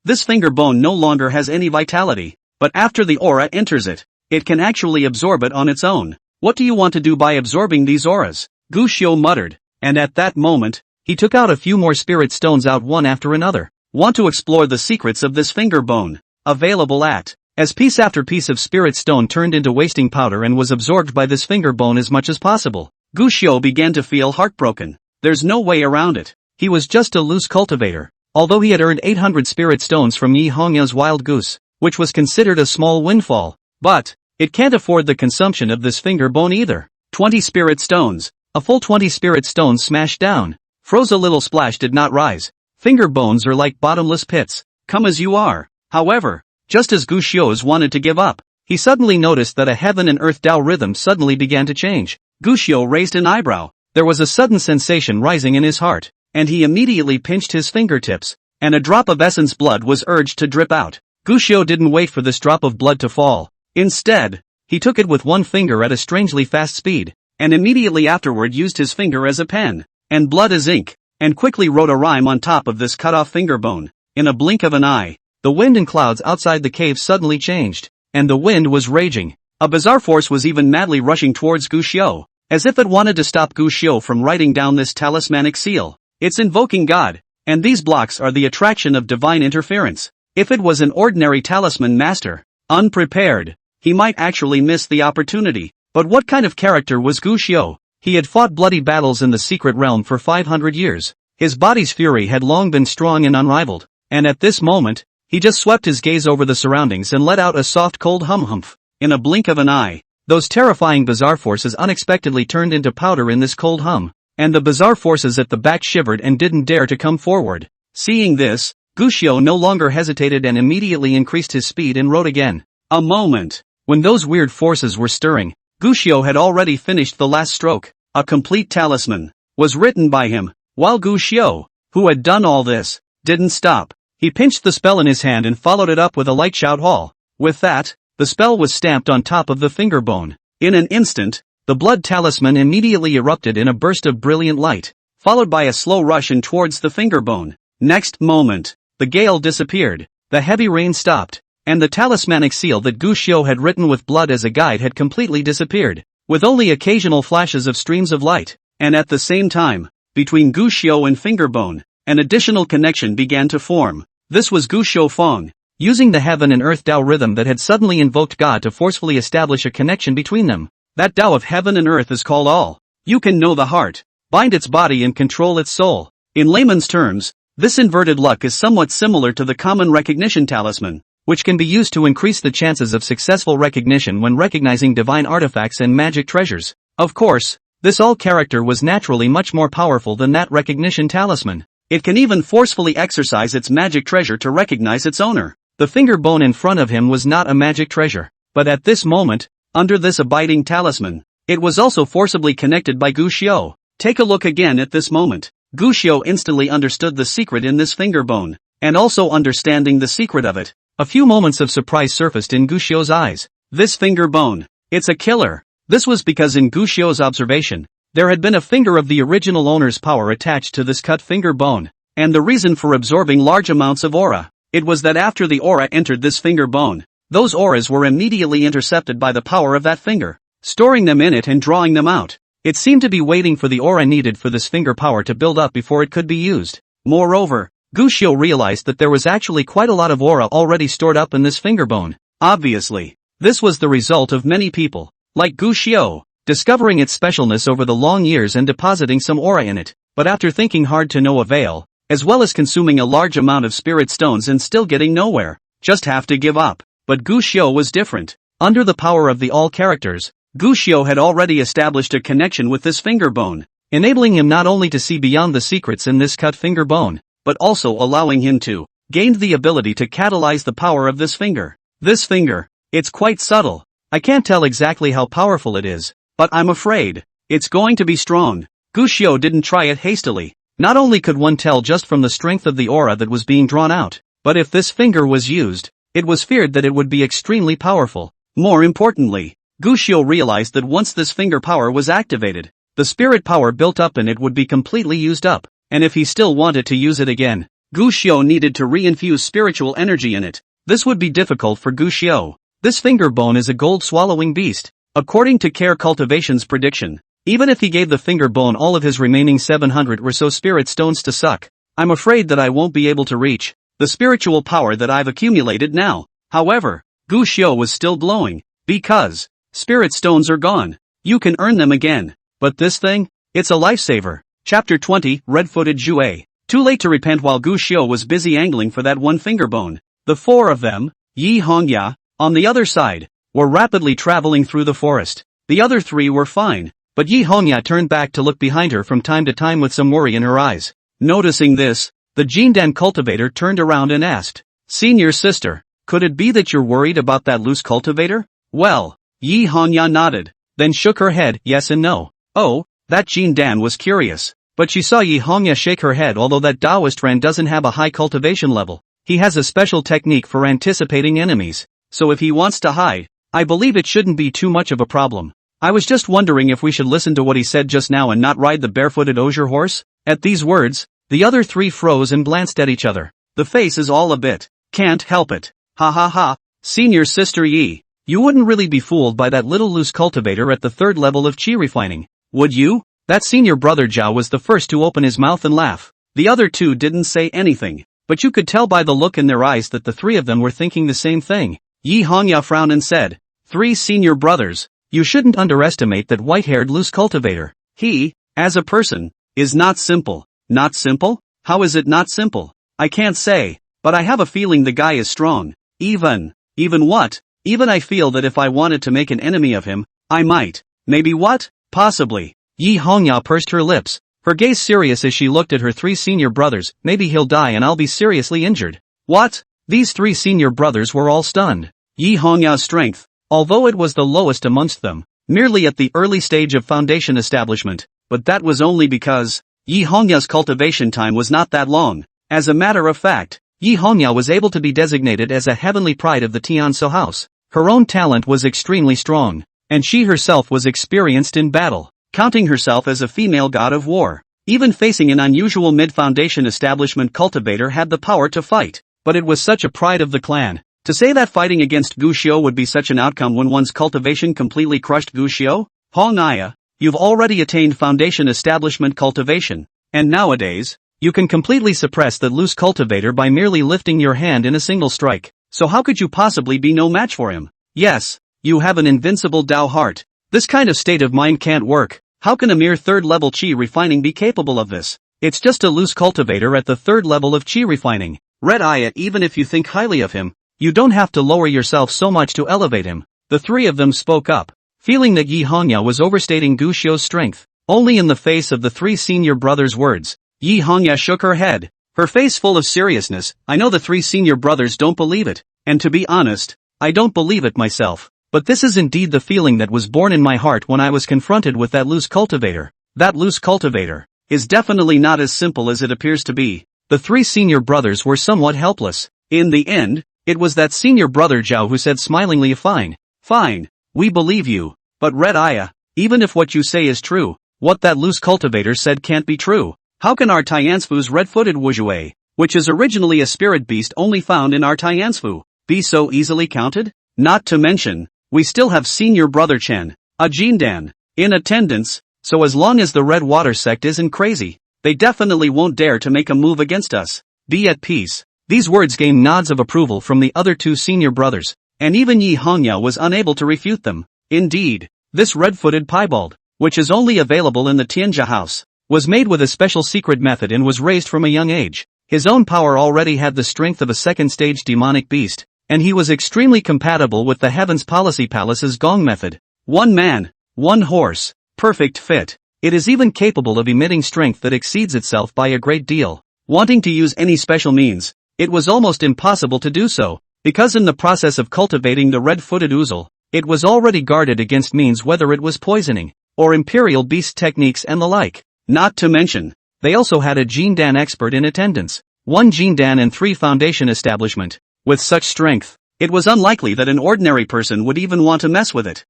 This finger bone no longer has any vitality, but after the aura enters it, it can actually absorb it on its own. What do you want to do by absorbing these auras? Gushio muttered, and at that moment, he took out a few more spirit stones out one after another. Want to explore the secrets of this finger bone? Available at. As piece after piece of spirit stone turned into wasting powder and was absorbed by this finger bone as much as possible, Gushio began to feel heartbroken. There's no way around it. He was just a loose cultivator. Although he had earned 800 spirit stones from Yi Hongya's wild goose, which was considered a small windfall, but it can't afford the consumption of this finger bone either. 20 spirit stones. A full 20 spirit stones smashed down. Froze a little splash did not rise. Finger bones are like bottomless pits. Come as you are. However, just as Gushio's wanted to give up, he suddenly noticed that a heaven and earth Tao rhythm suddenly began to change. Gushio raised an eyebrow. There was a sudden sensation rising in his heart, and he immediately pinched his fingertips, and a drop of essence blood was urged to drip out. Gushio didn't wait for this drop of blood to fall. Instead, he took it with one finger at a strangely fast speed, and immediately afterward used his finger as a pen, and blood as ink, and quickly wrote a rhyme on top of this cut-off finger bone. In a blink of an eye, the wind and clouds outside the cave suddenly changed, and the wind was raging. A bizarre force was even madly rushing towards Gushio, as if it wanted to stop Gushio from writing down this talismanic seal. It's invoking God, and these blocks are the attraction of divine interference. If it was an ordinary talisman master, unprepared, he might actually miss the opportunity. But what kind of character was Gushio? He had fought bloody battles in the secret realm for 500 years. His body's fury had long been strong and unrivaled, and at this moment, he just swept his gaze over the surroundings and let out a soft cold hum-humph. In a blink of an eye, those terrifying bizarre forces unexpectedly turned into powder in this cold hum, and the bizarre forces at the back shivered and didn't dare to come forward. Seeing this, Gushio no longer hesitated and immediately increased his speed and wrote again. A moment. When those weird forces were stirring, Gushio had already finished the last stroke. A complete talisman was written by him, while Gushio, who had done all this, didn't stop. He pinched the spell in his hand and followed it up with a light shout all. With that, the spell was stamped on top of the finger bone. In an instant, the blood talisman immediately erupted in a burst of brilliant light, followed by a slow rush in towards the finger bone. Next moment, the gale disappeared, the heavy rain stopped, and the talismanic seal that Gushio had written with blood as a guide had completely disappeared, with only occasional flashes of streams of light. And at the same time, between Gushio and Fingerbone, an additional connection began to form. This was Gushio Fong, using the heaven and earth Tao rhythm that had suddenly invoked God to forcefully establish a connection between them. That Tao of heaven and earth is called all. You can know the heart, bind its body and control its soul. In layman's terms, this inverted luck is somewhat similar to the common recognition talisman, which can be used to increase the chances of successful recognition when recognizing divine artifacts and magic treasures. Of course, This all character was naturally much more powerful than that recognition talisman. It can even forcefully exercise its magic treasure to recognize its owner. The finger bone in front of him was not a magic treasure, but at this moment, under this abiding talisman, it was also forcibly connected by Gu Xiu. Take a look again at this moment. Gu Xiu instantly understood the secret in this finger bone, and also understanding the secret of it, a few moments of surprise surfaced in Gu Xiu's eyes. This finger bone, it's a killer. This was because in Gu Xiu's observation, there had been a finger of the original owner's power attached to this cut finger bone, and the reason for absorbing large amounts of aura, it was that after the aura entered this finger bone, those auras were immediately intercepted by the power of that finger, storing them in it and drawing them out. It seemed to be waiting for the aura needed for this finger power to build up before it could be used. Moreover, Gu Xiu realized that there was actually quite a lot of aura already stored up in this finger bone. Obviously, this was the result of many people, like Gu Xiu, discovering its specialness over the long years and depositing some aura in it, but after thinking hard to no avail, as well as consuming a large amount of spirit stones and still getting nowhere, just have to give up. But Gu Xiu was different. Under the power of the all characters, Gu Xiu had already established a connection with this finger bone, enabling him not only to see beyond the secrets in this cut finger bone, but also allowing him to gain the ability to catalyze the power of this finger. This finger, it's quite subtle. I can't tell exactly how powerful it is, but I'm afraid it's going to be strong. Gu Xiu didn't try it hastily. Not only could one tell just from the strength of the aura that was being drawn out, but if this finger was used, it was feared that it would be extremely powerful. More importantly, Gu Xiu realized that once this finger power was activated, the spirit power built up in it would be completely used up, and if he still wanted to use it again, Gu Xiu needed to re-infuse spiritual energy in it. This would be difficult for Gu Xiu. This finger bone is a gold-swallowing beast. According to Care Cultivation's prediction, even if he gave the finger bone all of his remaining 700 or so spirit stones to suck, I'm afraid that I won't be able to reach the spiritual power that I've accumulated now. However, Gu Xiu was still glowing, because spirit stones are gone. You can earn them again. But this thing, it's a lifesaver. Chapter 20, Red-Footed Jue. Too late to repent while Gu Xiu was busy angling for that one finger bone. The four of them, Yi Hongya, on the other side, were rapidly traveling through the forest. The other three were fine, but Yi Hongya turned back to look behind her from time to time with some worry in her eyes. Noticing this, the Jindan cultivator turned around and asked, "Senior sister, could it be that you're worried about that loose cultivator?" Well, Yi Hongya nodded, then shook her head, yes and no. Oh, that Jindan was curious, but she saw Yi Hongya shake her head. Although that Taoist Ren doesn't have a high cultivation level, he has a special technique for anticipating enemies. So if he wants to hide, I believe it shouldn't be too much of a problem. I was just wondering if we should listen to what he said just now and not ride the barefooted osier horse. At these words, the other three froze and glanced at each other. The face is all a bit, can't help it. Ha ha ha, senior sister Yi, you wouldn't really be fooled by that little loose cultivator at the third level of qi refining, would you? That senior brother Zhao was the first to open his mouth and laugh. The other two didn't say anything, but you could tell by the look in their eyes that the three of them were thinking the same thing. Yi Hongya frowned and said, "Three senior brothers, you shouldn't underestimate that white-haired loose cultivator. He, as a person, is not simple." Not simple? How is it not simple? I can't say, but I have a feeling the guy is strong. Even what? Even I feel that if I wanted to make an enemy of him, I might. Maybe what? Possibly. Yi Hongya pursed her lips, her gaze serious as she looked at her three senior brothers. Maybe he'll die and I'll be seriously injured. What? These three senior brothers were all stunned. Yi Hongya's strength, although it was the lowest amongst them, merely at the early stage of foundation establishment, but that was only because Yi Hongya's cultivation time was not that long. As a matter of fact, Yi Hongya was able to be designated as a heavenly pride of the Tianzhou house. Her own talent was extremely strong, and she herself was experienced in battle, counting herself as a female god of war. Even facing an unusual mid-foundation establishment cultivator had the power to fight, but it was such a pride of the clan. To say that fighting against Gu Xiu would be such an outcome when one's cultivation completely crushed Gu Xiu? Hongya, you've already attained foundation establishment cultivation, and nowadays, you can completely suppress that loose cultivator by merely lifting your hand in a single strike. So how could you possibly be no match for him? Yes, you have an invincible Dao heart. This kind of state of mind can't work. How can a mere third-level qi refining be capable of this? It's just a loose cultivator at the third level of qi refining. Red eye it. Even if you think highly of him, you don't have to lower yourself so much to elevate him. The three of them spoke up, feeling that Yi Hongya was overstating Gu Xiu's strength. Only in the face of the three senior brothers' words, Yi Hongya shook her head, her face full of seriousness. I know the three senior brothers don't believe it, and to be honest, I don't believe it myself. But this is indeed the feeling that was born in my heart when I was confronted with that loose cultivator. That loose cultivator is definitely not as simple as it appears to be. The three senior brothers were somewhat helpless. In the end, it was that senior brother Zhao who said smilingly, fine, we believe you. But Red Aya, even if what you say is true, what that loose cultivator said can't be true. How can our Tiansfu's red-footed Wuzhuai, which is originally a spirit beast only found in our Tiansfu, be so easily counted? Not to mention, we still have senior brother Chen, a Jindan, in attendance, so as long as the Red Water sect isn't crazy, they definitely won't dare to make a move against us. Be at peace. These words gained nods of approval from the other two senior brothers, and even Yi Hongya was unable to refute them. Indeed, this red-footed piebald, which is only available in the Tianjia house, was made with a special secret method and was raised from a young age. His own power already had the strength of a second-stage demonic beast, and he was extremely compatible with the Heavens Policy Palace's Gong method. One man, one horse, perfect fit. It is even capable of emitting strength that exceeds itself by a great deal. Wanting to use any special means, it was almost impossible to do so, because in the process of cultivating the red-footed ouzel, it was already guarded against means whether it was poisoning, or imperial beast techniques and the like. Not to mention, they also had a Jindan expert in attendance, one Jindan and 3 foundation establishment. With such strength, it was unlikely that an ordinary person would even want to mess with it.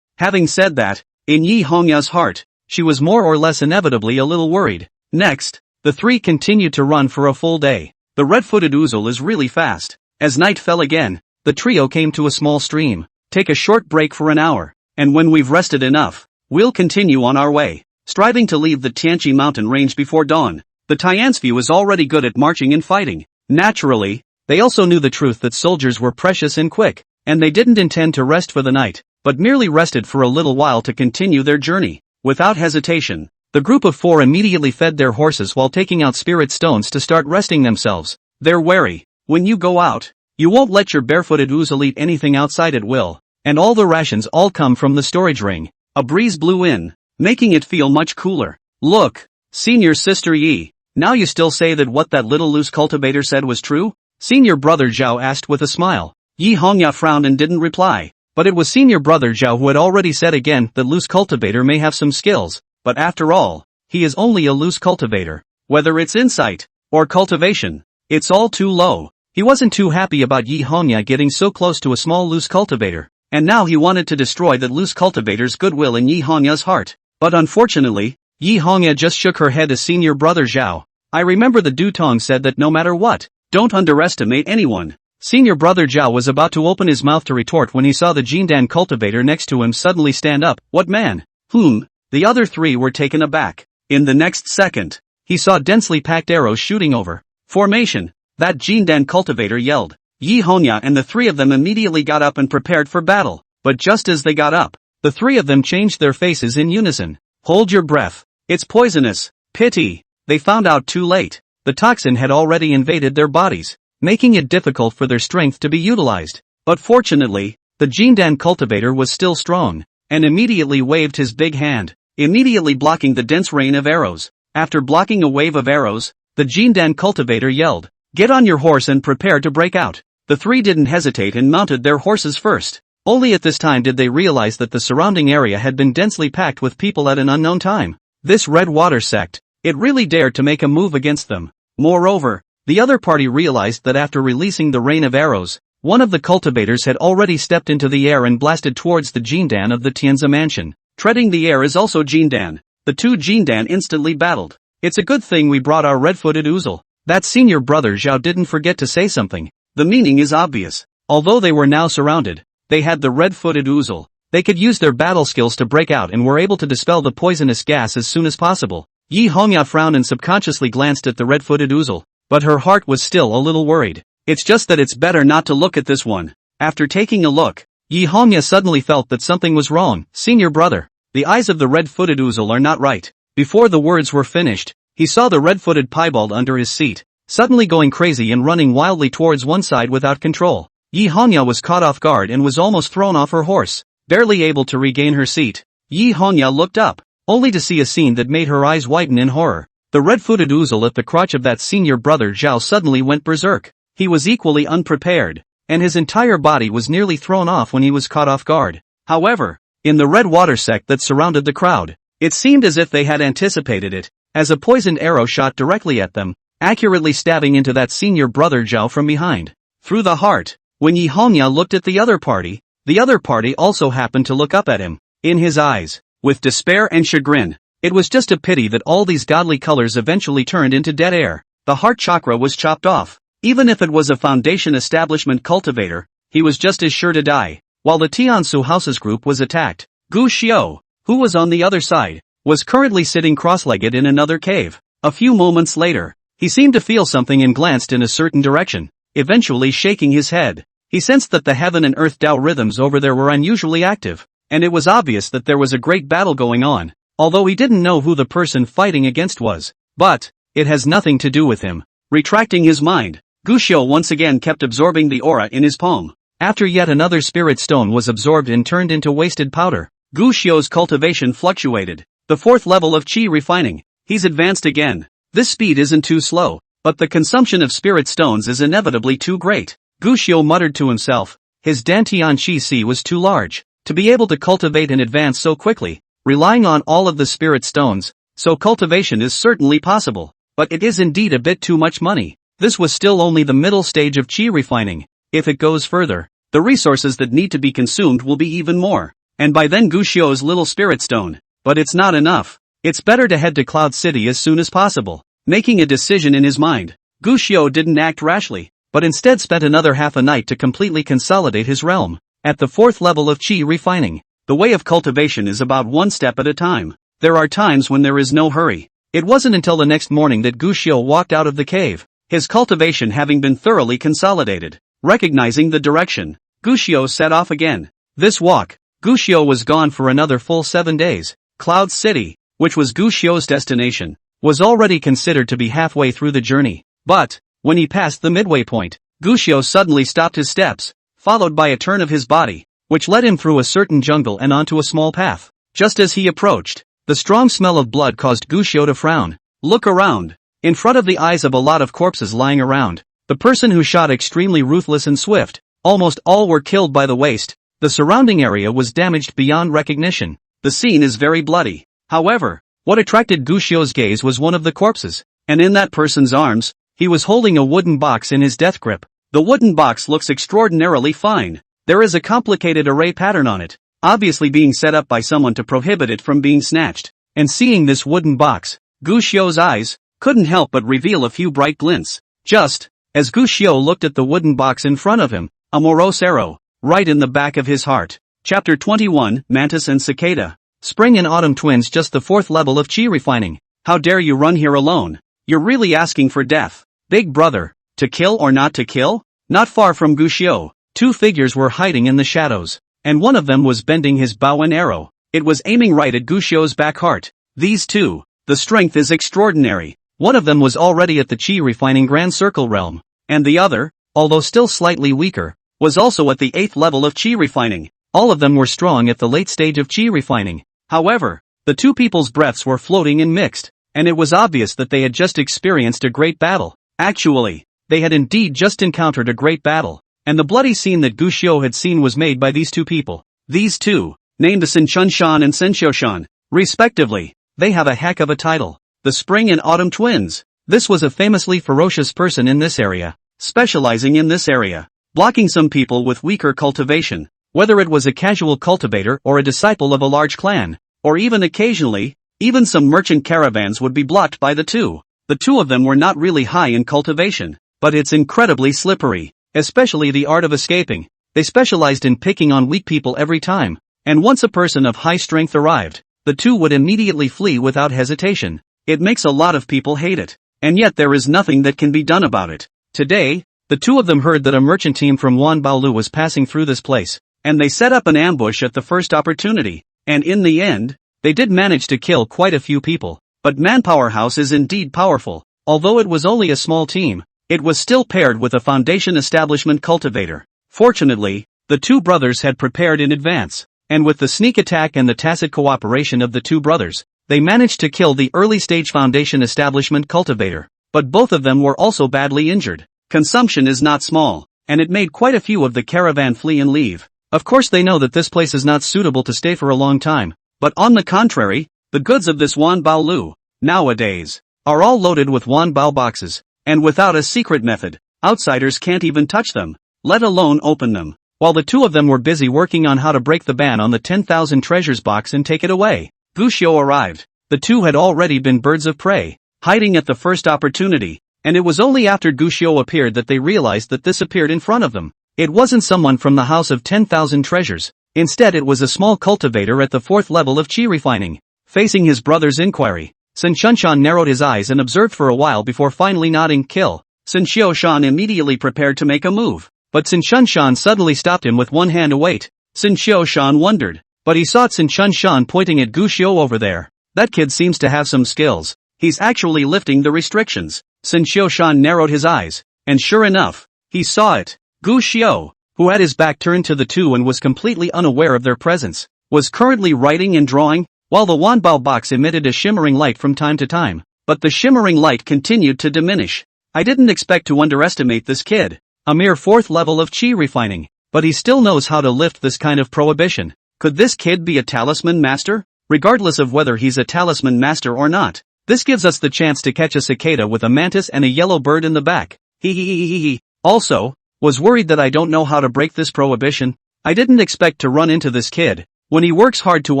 Having said that, in Yi Hongya's heart, she was more or less inevitably a little worried. Next, the three continued to run for a full day. The red-footed ouzel is really fast. As night fell again, the trio came to a small stream. Take a short break for an hour, and when we've rested enough, we'll continue on our way. Striving to leave the Tianqi mountain range before dawn, the Tiansfu was already good at marching and fighting. Naturally, they also knew the truth that soldiers were precious and quick, and they didn't intend to rest for the night, but merely rested for a little while to continue their journey. Without hesitation, the group of 4 immediately fed their horses while taking out spirit stones to start resting themselves. They're wary. When you go out, you won't let your barefooted ouzel eat anything outside at will, and all the rations all come from the storage ring. A breeze blew in, making it feel much cooler. Look, senior sister Yi, now you still say that what that little loose cultivator said was true? Senior brother Zhao asked with a smile. Yi Hongya frowned and didn't reply, but it was senior brother Zhao who had already said again that loose cultivator may have some skills, but after all, he is only a loose cultivator. Whether it's insight, or cultivation, it's all too low. He wasn't too happy about Yi Hongya getting so close to a small loose cultivator, and now he wanted to destroy that loose cultivator's goodwill in Yi Hongya's heart. But unfortunately, Yi Hongya just shook her head as senior brother Zhao. I remember the Dutong said that no matter what, don't underestimate anyone. Senior brother Zhao was about to open his mouth to retort when he saw the Jindan cultivator next to him suddenly stand up. What man? The other 3 were taken aback. In the next second, he saw densely packed arrows shooting over formation. That Jindan cultivator yelled. Yi Hongya and the 3 of them immediately got up and prepared for battle. But just as they got up, the 3 of them changed their faces in unison. Hold your breath. It's poisonous. Pity. They found out too late. The toxin had already invaded their bodies, making it difficult for their strength to be utilized. But fortunately, the Jindan cultivator was still strong, and immediately waved his big hand, immediately blocking the dense rain of arrows. After blocking a wave of arrows, the Jindan cultivator yelled, "Get on your horse and prepare to break out." The 3 didn't hesitate and mounted their horses first. Only at this time did they realize that the surrounding area had been densely packed with people at an unknown time. This Red Water sect, it really dared to make a move against them. Moreover, the other party realized that after releasing the rain of arrows, one of the cultivators had already stepped into the air and blasted towards the Jindan of the Tianza mansion. Treading the air is also Jindan. The 2 Jindan instantly battled. It's a good thing we brought our red-footed ouzel. That senior brother Zhao didn't forget to say something. The meaning is obvious. Although they were now surrounded, they had the red-footed ouzel. They could use their battle skills to break out and were able to dispel the poisonous gas as soon as possible. Yi Hongya frowned and subconsciously glanced at the red-footed ouzel, but her heart was still a little worried. It's just that it's better not to look at this one. After taking a look, Yi Hongya suddenly felt that something was wrong. Senior brother, the eyes of the red-footed ouzel are not right. Before the words were finished, he saw the red-footed piebald under his seat, suddenly going crazy and running wildly towards one side without control. Yi Hongya was caught off guard and was almost thrown off her horse. Barely able to regain her seat, Yi Hongya looked up. only to see a scene that made her eyes widen in horror. The red-footed ouzel at the crotch of that senior brother Zhao suddenly went berserk. He was equally unprepared, and his entire body was nearly thrown off when he was caught off guard. However, in the red water sect that surrounded the crowd, it seemed as if they had anticipated it, as a poisoned arrow shot directly at them, accurately stabbing into that senior brother Zhao from behind, through the heart. When Yi Hongya looked at the other party also happened to look up at him, in his eyes, with despair and chagrin. It was just a pity that all these godly colors eventually turned into dead air. The heart chakra was chopped off. Even if it was a foundation establishment cultivator, he was just as sure to die. While the Tiansu House's group was attacked, Gu Xiao, who was on the other side, was currently sitting cross-legged in another cave. A few moments later, he seemed to feel something and glanced in a certain direction, eventually shaking his head. He sensed that the heaven and earth Tao rhythms over there were unusually active, and it was obvious that there was a great battle going on, although he didn't know who the person fighting against was. But it has nothing to do with him. Retracting his mind, Gu Xiao once again kept absorbing the aura in his palm. After yet another spirit stone was absorbed and turned into wasted powder, Gu Xiao's cultivation fluctuated. The 4th level of qi refining. He's advanced again. This speed isn't too slow, but the consumption of spirit stones is inevitably too great. Gu Xiao muttered to himself. His Dantian qi si was too large to be able to cultivate and advance so quickly, relying on all of the spirit stones, so cultivation is certainly possible, but it is indeed a bit too much money. This was still only the middle stage of qi refining. If it goes further, the resources that need to be consumed will be even more, and by then Gu Xiao's little spirit stone. But it's not enough. It's better to head to Cloud City as soon as possible. Making a decision in his mind, Gu Xiao didn't act rashly, but instead spent another half a night to completely consolidate his realm. At the 4th level of qi refining, the way of cultivation is about one step at a time. There are times when there is no hurry. It wasn't until the next morning that Gu Xiao walked out of the cave, his cultivation having been thoroughly consolidated. Recognizing the direction, Gu Xiao set off again. This walk, Gu Xiao was gone for another full 7 days. Cloud City, which was Gu Xiao's destination, was already considered to be halfway through the journey. But, when he passed the midway point, Gu Xiao suddenly stopped his steps, followed by a turn of his body, which led him through a certain jungle and onto a small path. Just as he approached, the strong smell of blood caused Gu Xiao to frown. Look around. In front of the eyes of a lot of corpses lying around, the person who shot extremely ruthless and swift. Almost all were killed by the waste. The surrounding area was damaged beyond recognition. The scene is very bloody. However, what attracted Gu Xiao's gaze was one of the corpses, and in that person's arms, he was holding a wooden box in his death grip. The wooden box looks extraordinarily fine. There is a complicated array pattern on it, obviously being set up by someone to prohibit it from being snatched. And seeing this wooden box, Gu Xiao's eyes couldn't help but reveal a few bright glints. Just as Gu Xiao looked at the wooden box in front of him, a morose arrow, right in the back of his heart. Chapter 21, Mantis and Cicada. Spring and Autumn twins, just the 4th level of qi refining. How dare you run here alone? You're really asking for death. Big brother, to kill or not to kill? Not far from Gu Xiao, 2 figures were hiding in the shadows, and one of them was bending his bow and arrow. It was aiming right at Gu Xiao's back heart. These two, the strength is extraordinary. One of them was already at the qi refining Grand Circle realm, and the other, although still slightly weaker, was also at the 8th level of qi refining. All of them were strong at the late stage of qi refining. However, the 2 people's breaths were floating and mixed, and it was obvious that they had just experienced a great battle. Actually, they had indeed just encountered a great battle, and the bloody scene that Gu Xiao had seen was made by these 2 people. These 2, named Sinchun Shan and Senshou Shan, respectively, they have a heck of a title. The Spring and Autumn Twins. This was a famously ferocious person in this area, specializing in this area, blocking some people with weaker cultivation, whether it was a casual cultivator or a disciple of a large clan, or even occasionally, even some merchant caravans would be blocked by the 2. The 2 of them were not really high in cultivation, but it's incredibly slippery, especially the art of escaping. They specialized in picking on weak people every time, and once a person of high strength arrived, the 2 would immediately flee without hesitation. It makes a lot of people hate it, and yet there is nothing that can be done about it. Today, the 2 of them heard that a merchant team from Wanbaolu was passing through this place, and they set up an ambush at the first opportunity, and in the end, they did manage to kill quite a few people. But Manpower House is indeed powerful. Although it was only a small team, it was still paired with a foundation establishment cultivator. Fortunately, the 2 brothers had prepared in advance, and with the sneak attack and the tacit cooperation of the 2 brothers, they managed to kill the early-stage Foundation establishment cultivator, but both of them were also badly injured. Consumption is not small, and it made quite a few of the caravan flee and leave. Of course they know that this place is not suitable to stay for a long time, but on the contrary, the goods of this Wanbao Lu, nowadays, are all loaded with Wanbao boxes, and without a secret method, outsiders can't even touch them, let alone open them. While the two of them were busy working on how to break the ban on the 10,000 treasures box and take it away, Gu Xiu arrived. The two had already been birds of prey, hiding at the first opportunity, and it was only after Gu Xiu appeared that they realized that this appeared in front of them. It wasn't someone from the house of 10,000 treasures, instead it was a small cultivator at the 4th level of qi refining. Facing his brother's inquiry, Sun Chunshan narrowed his eyes and observed for a while before finally nodding kill. Sun Xiaoshan immediately prepared to make a move, but Sun Chunshan suddenly stopped him with one hand. Await. Sun Xiaoshan wondered, but he saw Sun Chunshan pointing at Gu Xiu over there. That kid seems to have some skills. He's actually lifting the restrictions. Sun Xiaoshan narrowed his eyes, and sure enough, he saw it. Gu Xiu, who had his back turned to the two and was completely unaware of their presence, was currently writing and drawing, while the Wanbao box emitted a shimmering light from time to time, but the shimmering light continued to diminish. I didn't expect to underestimate this kid, a mere 4th level of qi refining, but he still knows how to lift this kind of prohibition. Could this kid be a talisman master? Regardless of whether he's a talisman master or not, this gives us the chance to catch a cicada with a mantis and a yellow bird in the back. He. Also, was worried that I don't know how to break this prohibition. I didn't expect to run into this kid. When he works hard to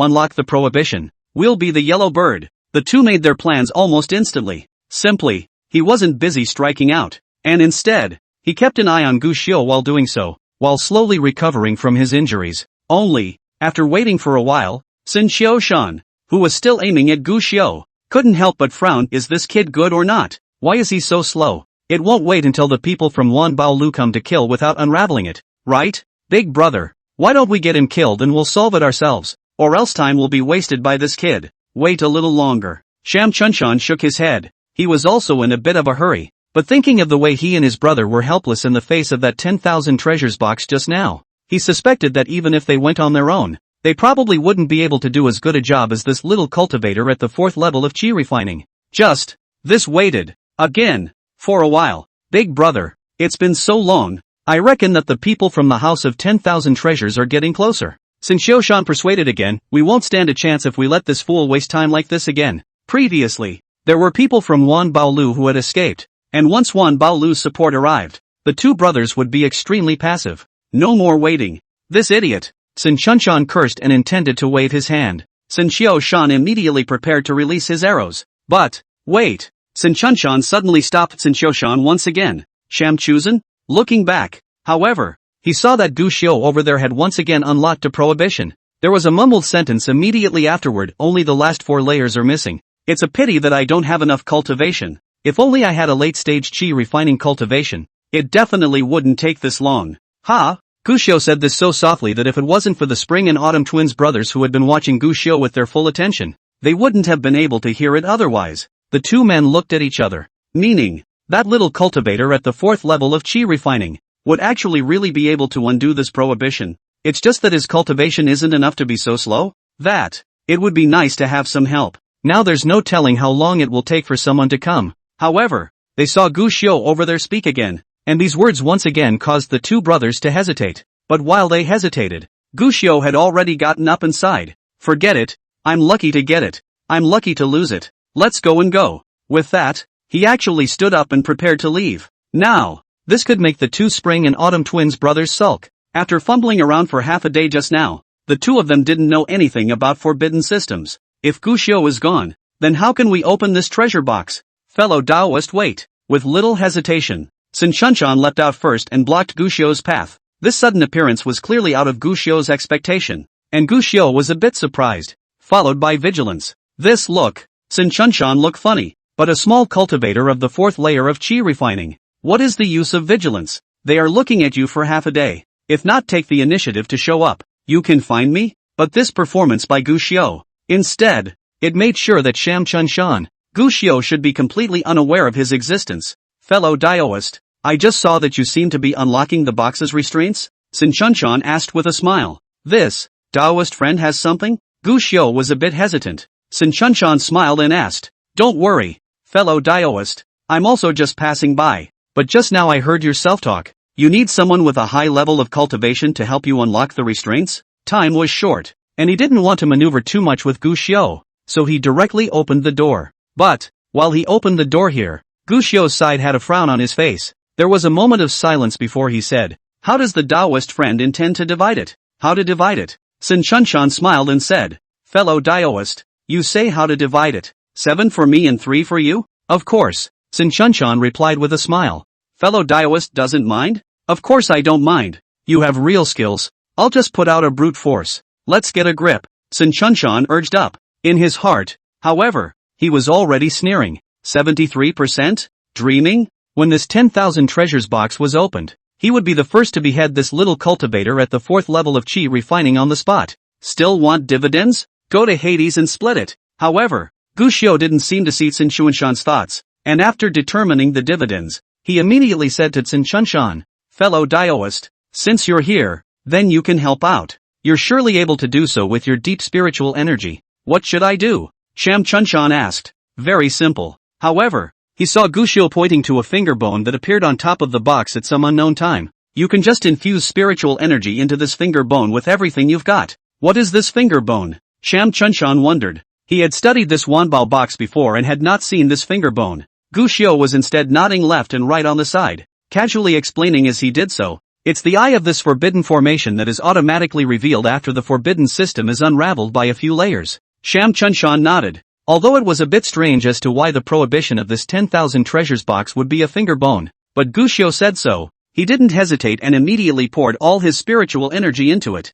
unlock the prohibition, we'll be the yellow bird. The two made their plans almost instantly. Simply, he wasn't busy striking out, and instead, he kept an eye on Gu Xiu while doing so, while slowly recovering from his injuries. Only, after waiting for a while, Sun Xiaoshan, who was still aiming at Gu Xiu, couldn't help but frown. Is this kid good or not? Why is he so slow? It won't wait until the people from Wanbao Lu come to kill without unraveling it, right? Big brother, why don't we get him killed and we'll solve it ourselves, or else time will be wasted by this kid. Wait a little longer. Sham Chunshan shook his head. He was also in a bit of a hurry, but thinking of the way he and his brother were helpless in the face of that 10,000 treasures box just now, he suspected that even if they went on their own, they probably wouldn't be able to do as good a job as this little cultivator at the 4th level of qi refining. Just, this waited, again, for a while. Big brother, it's been so long, I reckon that the people from the house of 10,000 treasures are getting closer. Sun Xiaoshan persuaded again, we won't stand a chance if we let this fool waste time like this again. Previously, there were people from Wanbao Lu who had escaped, and once Wanbao Lu's support arrived, the two brothers would be extremely passive. No more waiting. This idiot. Sun Chunshan cursed and intended to wave his hand. Sun Xiaoshan immediately prepared to release his arrows. But, wait. Sun Chunshan suddenly stopped Sun Xiaoshan once again. Sham Chuzan? Looking back, however, he saw that Gu Xiu over there had once again unlocked a prohibition. There was a mumbled sentence immediately afterward. Only the last 4 layers are missing. It's a pity that I don't have enough cultivation. If only I had a late-stage qi refining cultivation, it definitely wouldn't take this long. Ha! Gu Xiu said this so softly that if it wasn't for the spring and autumn twins brothers who had been watching Gu Xiu with their full attention, they wouldn't have been able to hear it otherwise. The two men looked at each other, meaning, that little cultivator at the 4th level of qi refining, would actually really be able to undo this prohibition. It's just that his cultivation isn't enough to be so slow, that, it would be nice to have some help. Now there's no telling how long it will take for someone to come. However, they saw Gu Xiu over there speak again, and these words once again caused the two brothers to hesitate. But while they hesitated, Gu Xiu had already gotten up and sighed. Forget it, I'm lucky to get it. I'm lucky to lose it. Let's go and go. With that, he actually stood up and prepared to leave. Now, this could make the two spring and autumn twins brothers sulk. After fumbling around for half a day just now, the two of them didn't know anything about forbidden systems. If Gu Xiu is gone, then how can we open this treasure box? Fellow Taoist, wait. With little hesitation, Sun Chunshan leapt out first and blocked Gu Xiu's path. This sudden appearance was clearly out of Gu Xiu's expectation, and Gu Xiu was a bit surprised, followed by vigilance. This look, Sun Chunshan look funny, but a small cultivator of the 4th layer of qi refining. What is the use of vigilance? They are looking at you for half a day. If not, take the initiative to show up. You can find me? But this performance by Gu Xiu, instead, it made sure that Sham Chunshan, Gu Xiu should be completely unaware of his existence. Fellow Taoist, I just saw that you seem to be unlocking the box's restraints? Sun Chunshan asked with a smile. This Taoist friend has something? Gu Xiu was a bit hesitant. Sin Chunshan smiled and asked. Don't worry, fellow Daoist. I'm also just passing by. But just now I heard your self-talk. You need someone with a high level of cultivation to help you unlock the restraints? Time was short, and he didn't want to maneuver too much with Gu Xiu, so he directly opened the door. But, while he opened the door here, Gu Xiu's side had a frown on his face. There was a moment of silence before he said, how does the Taoist friend intend to divide it? How to divide it? Sin Chunshan smiled and said, fellow Daoist, you say how to divide it. 7 for me and 3 for you? Of course, Sin Chunshan replied with a smile. Fellow Daoist doesn't mind? Of course I don't mind. You have real skills. I'll just put out a brute force. Let's get a grip. Sin Chunshan urged up. In his heart, however, he was already sneering. 73%? Dreaming? When this 10,000 treasures box was opened, he would be the first to behead this little cultivator at the 4th level of chi refining on the spot. Still want dividends? Go to Hades and split it. However, Gu Xiu didn't seem to see Sin Chunshan's thoughts, and after determining the dividends, he immediately said to Sin Chunshan, fellow Daoist, since you're here, then you can help out. You're surely able to do so with your deep spiritual energy. What should I do? Sham Chunshan asked. Very simple. However, he saw Gu Xiu pointing to a finger bone that appeared on top of the box at some unknown time. You can just infuse spiritual energy into this finger bone with everything you've got. What is this finger bone? Sham Chunshan wondered. He had studied this Wanbao box before and had not seen this finger bone. Gu Xiu was instead nodding left and right on the side, casually explaining as he did so. It's the eye of this forbidden formation that is automatically revealed after the forbidden system is unraveled by a few layers. Sham Chunshan nodded. Although it was a bit strange as to why the prohibition of this 10,000 treasures box would be a finger bone, but Gu Xiu said so, he didn't hesitate and immediately poured all his spiritual energy into it.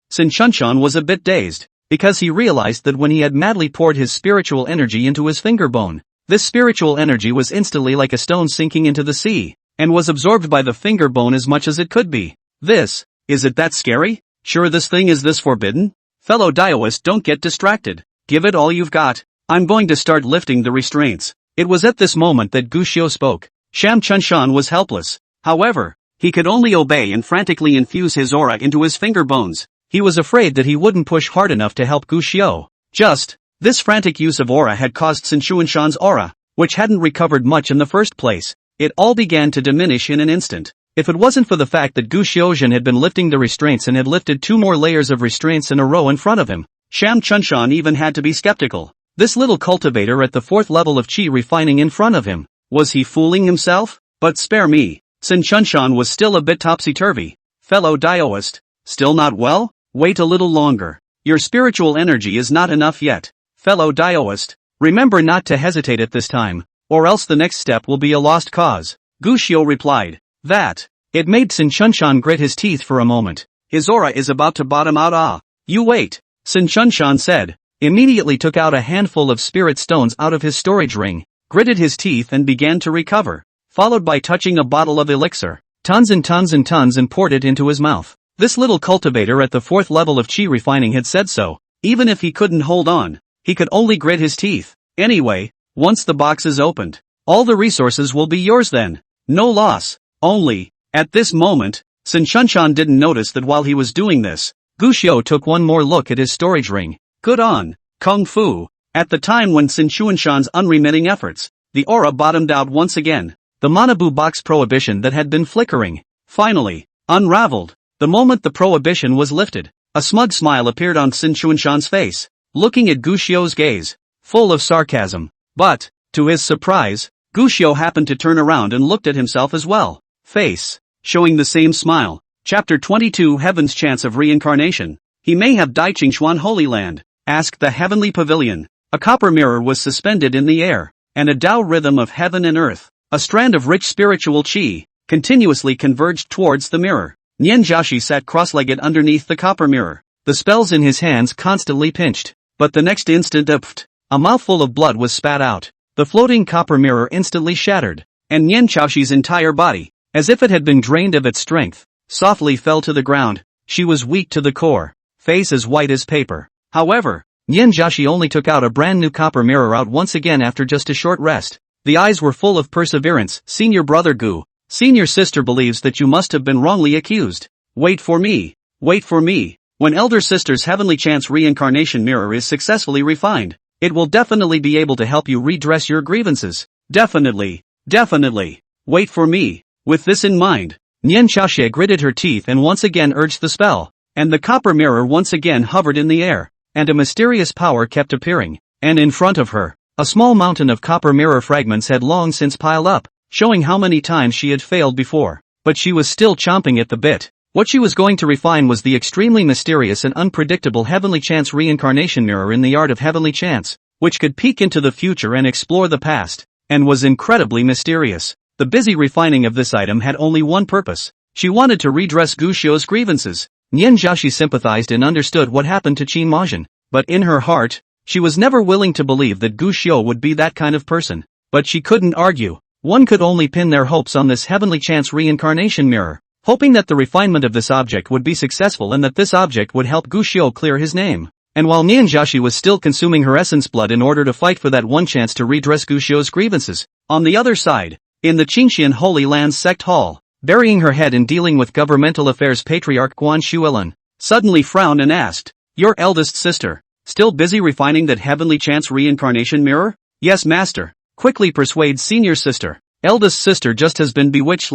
Sin Chunshan was a bit dazed, because he realized that when he had madly poured his spiritual energy into his finger bone, this spiritual energy was instantly like a stone sinking into the sea, and was absorbed by the finger bone as much as it could be. Is it that scary? Sure this thing is this forbidden? Fellow Daoist, don't get distracted. Give it all you've got. I'm going to start lifting the restraints. It was at this moment that Gu Xiu spoke. Sham Chunshan was helpless. However, he could only obey and frantically infuse his aura into his finger bones. He was afraid that he wouldn't push hard enough to help Gu Xiu. This frantic use of aura had caused Sin Chunshan's aura, which hadn't recovered much in the first place. It all began to diminish in an instant. If it wasn't for the fact that Gu Xiuzhen had been lifting the restraints and had lifted 2 more layers of restraints in a row in front of him, Sham Chunshan even had to be skeptical. This little cultivator at the 4th level of chi refining in front of him, was he fooling himself? But spare me. Sin Chunshan was still a bit topsy-turvy. Fellow Daoist, still not well? Wait a little longer. Your spiritual energy is not enough yet. Fellow Daoist, remember not to hesitate at this time, or else the next step will be a lost cause. Gu Xiu replied. It made Sin Chunshan grit his teeth for a moment. His aura is about to bottom out. You wait, Sin Chunshan said, immediately took out a handful of spirit stones out of his storage ring, gritted his teeth and began to recover, followed by touching a bottle of elixir, tons and tons and tons, and poured it into his mouth. This little cultivator at the 4th level of chi refining had said so. Even if he couldn't hold on, he could only grit his teeth. Anyway, once the box is opened, all the resources will be yours then. No loss. Only, at this moment, Sin Chunshan didn't notice that while he was doing this, Gu Xiu took one more look at his storage ring. Good on, Kung Fu. At the time when Sin Chunshan's unremitting efforts, the aura bottomed out once again. The Manabu box prohibition that had been flickering, finally, unraveled. The moment the prohibition was lifted, a smug smile appeared on Sin Chunshan's face, looking at Gu Xiu's gaze, full of sarcasm. But, to his surprise, Gu Xiu happened to turn around and looked at himself as well. Face, showing the same smile. Chapter 22 Heaven's Chance of Reincarnation. He may have Daiqing Xuan Holy Land, asked the heavenly pavilion. A copper mirror was suspended in the air, and a Tao rhythm of heaven and earth, a strand of rich spiritual qi, continuously converged towards the mirror. Nian Jiaxi sat cross-legged underneath the copper mirror, the spells in his hands constantly pinched. But the next instant a mouthful of blood was spat out. The floating copper mirror instantly shattered, and Nian Jiaxi's entire body, as if it had been drained of its strength, softly fell to the ground. She was weak to the core, face as white as paper. However, Nian Jiaxi only took out a brand new copper mirror out once again after just a short rest. The eyes were full of perseverance. Senior brother Gu, senior sister believes that you must have been wrongly accused. Wait for me. When elder sister's heavenly chance reincarnation mirror is successfully refined, it will definitely be able to help you redress your grievances. Definitely. Definitely. Wait for me. With this in mind, Nian Xiaoxie gritted her teeth and once again urged the spell, and the copper mirror once again hovered in the air, and a mysterious power kept appearing, and in front of her, a small mountain of copper mirror fragments had long since piled up, showing how many times she had failed before, but she was still chomping at the bit. What she was going to refine was the extremely mysterious and unpredictable heavenly chance reincarnation mirror in the art of heavenly chance, which could peek into the future and explore the past, and was incredibly mysterious. The busy refining of this item had only one purpose. She wanted to redress Gu Xiu's grievances. Nian Jiaxi sympathized and understood what happened to Qin Majin, but in her heart, she was never willing to believe that Gu Xiu would be that kind of person. But she couldn't argue. One could only pin their hopes on this heavenly chance reincarnation mirror, hoping that the refinement of this object would be successful and that this object would help Gu Xiu clear his name. And while Nian Jiaxi was still consuming her essence blood in order to fight for that one chance to redress Gu Xiu's grievances, on the other side, in the Qingxian Holy Lands sect hall, burying her head in dealing with governmental affairs patriarch Guan Shuilan, suddenly frowned and asked, "Your eldest sister, still busy refining that heavenly chance reincarnation mirror?" "Yes, master." "Quickly persuade senior sister. Eldest sister just has been bewitched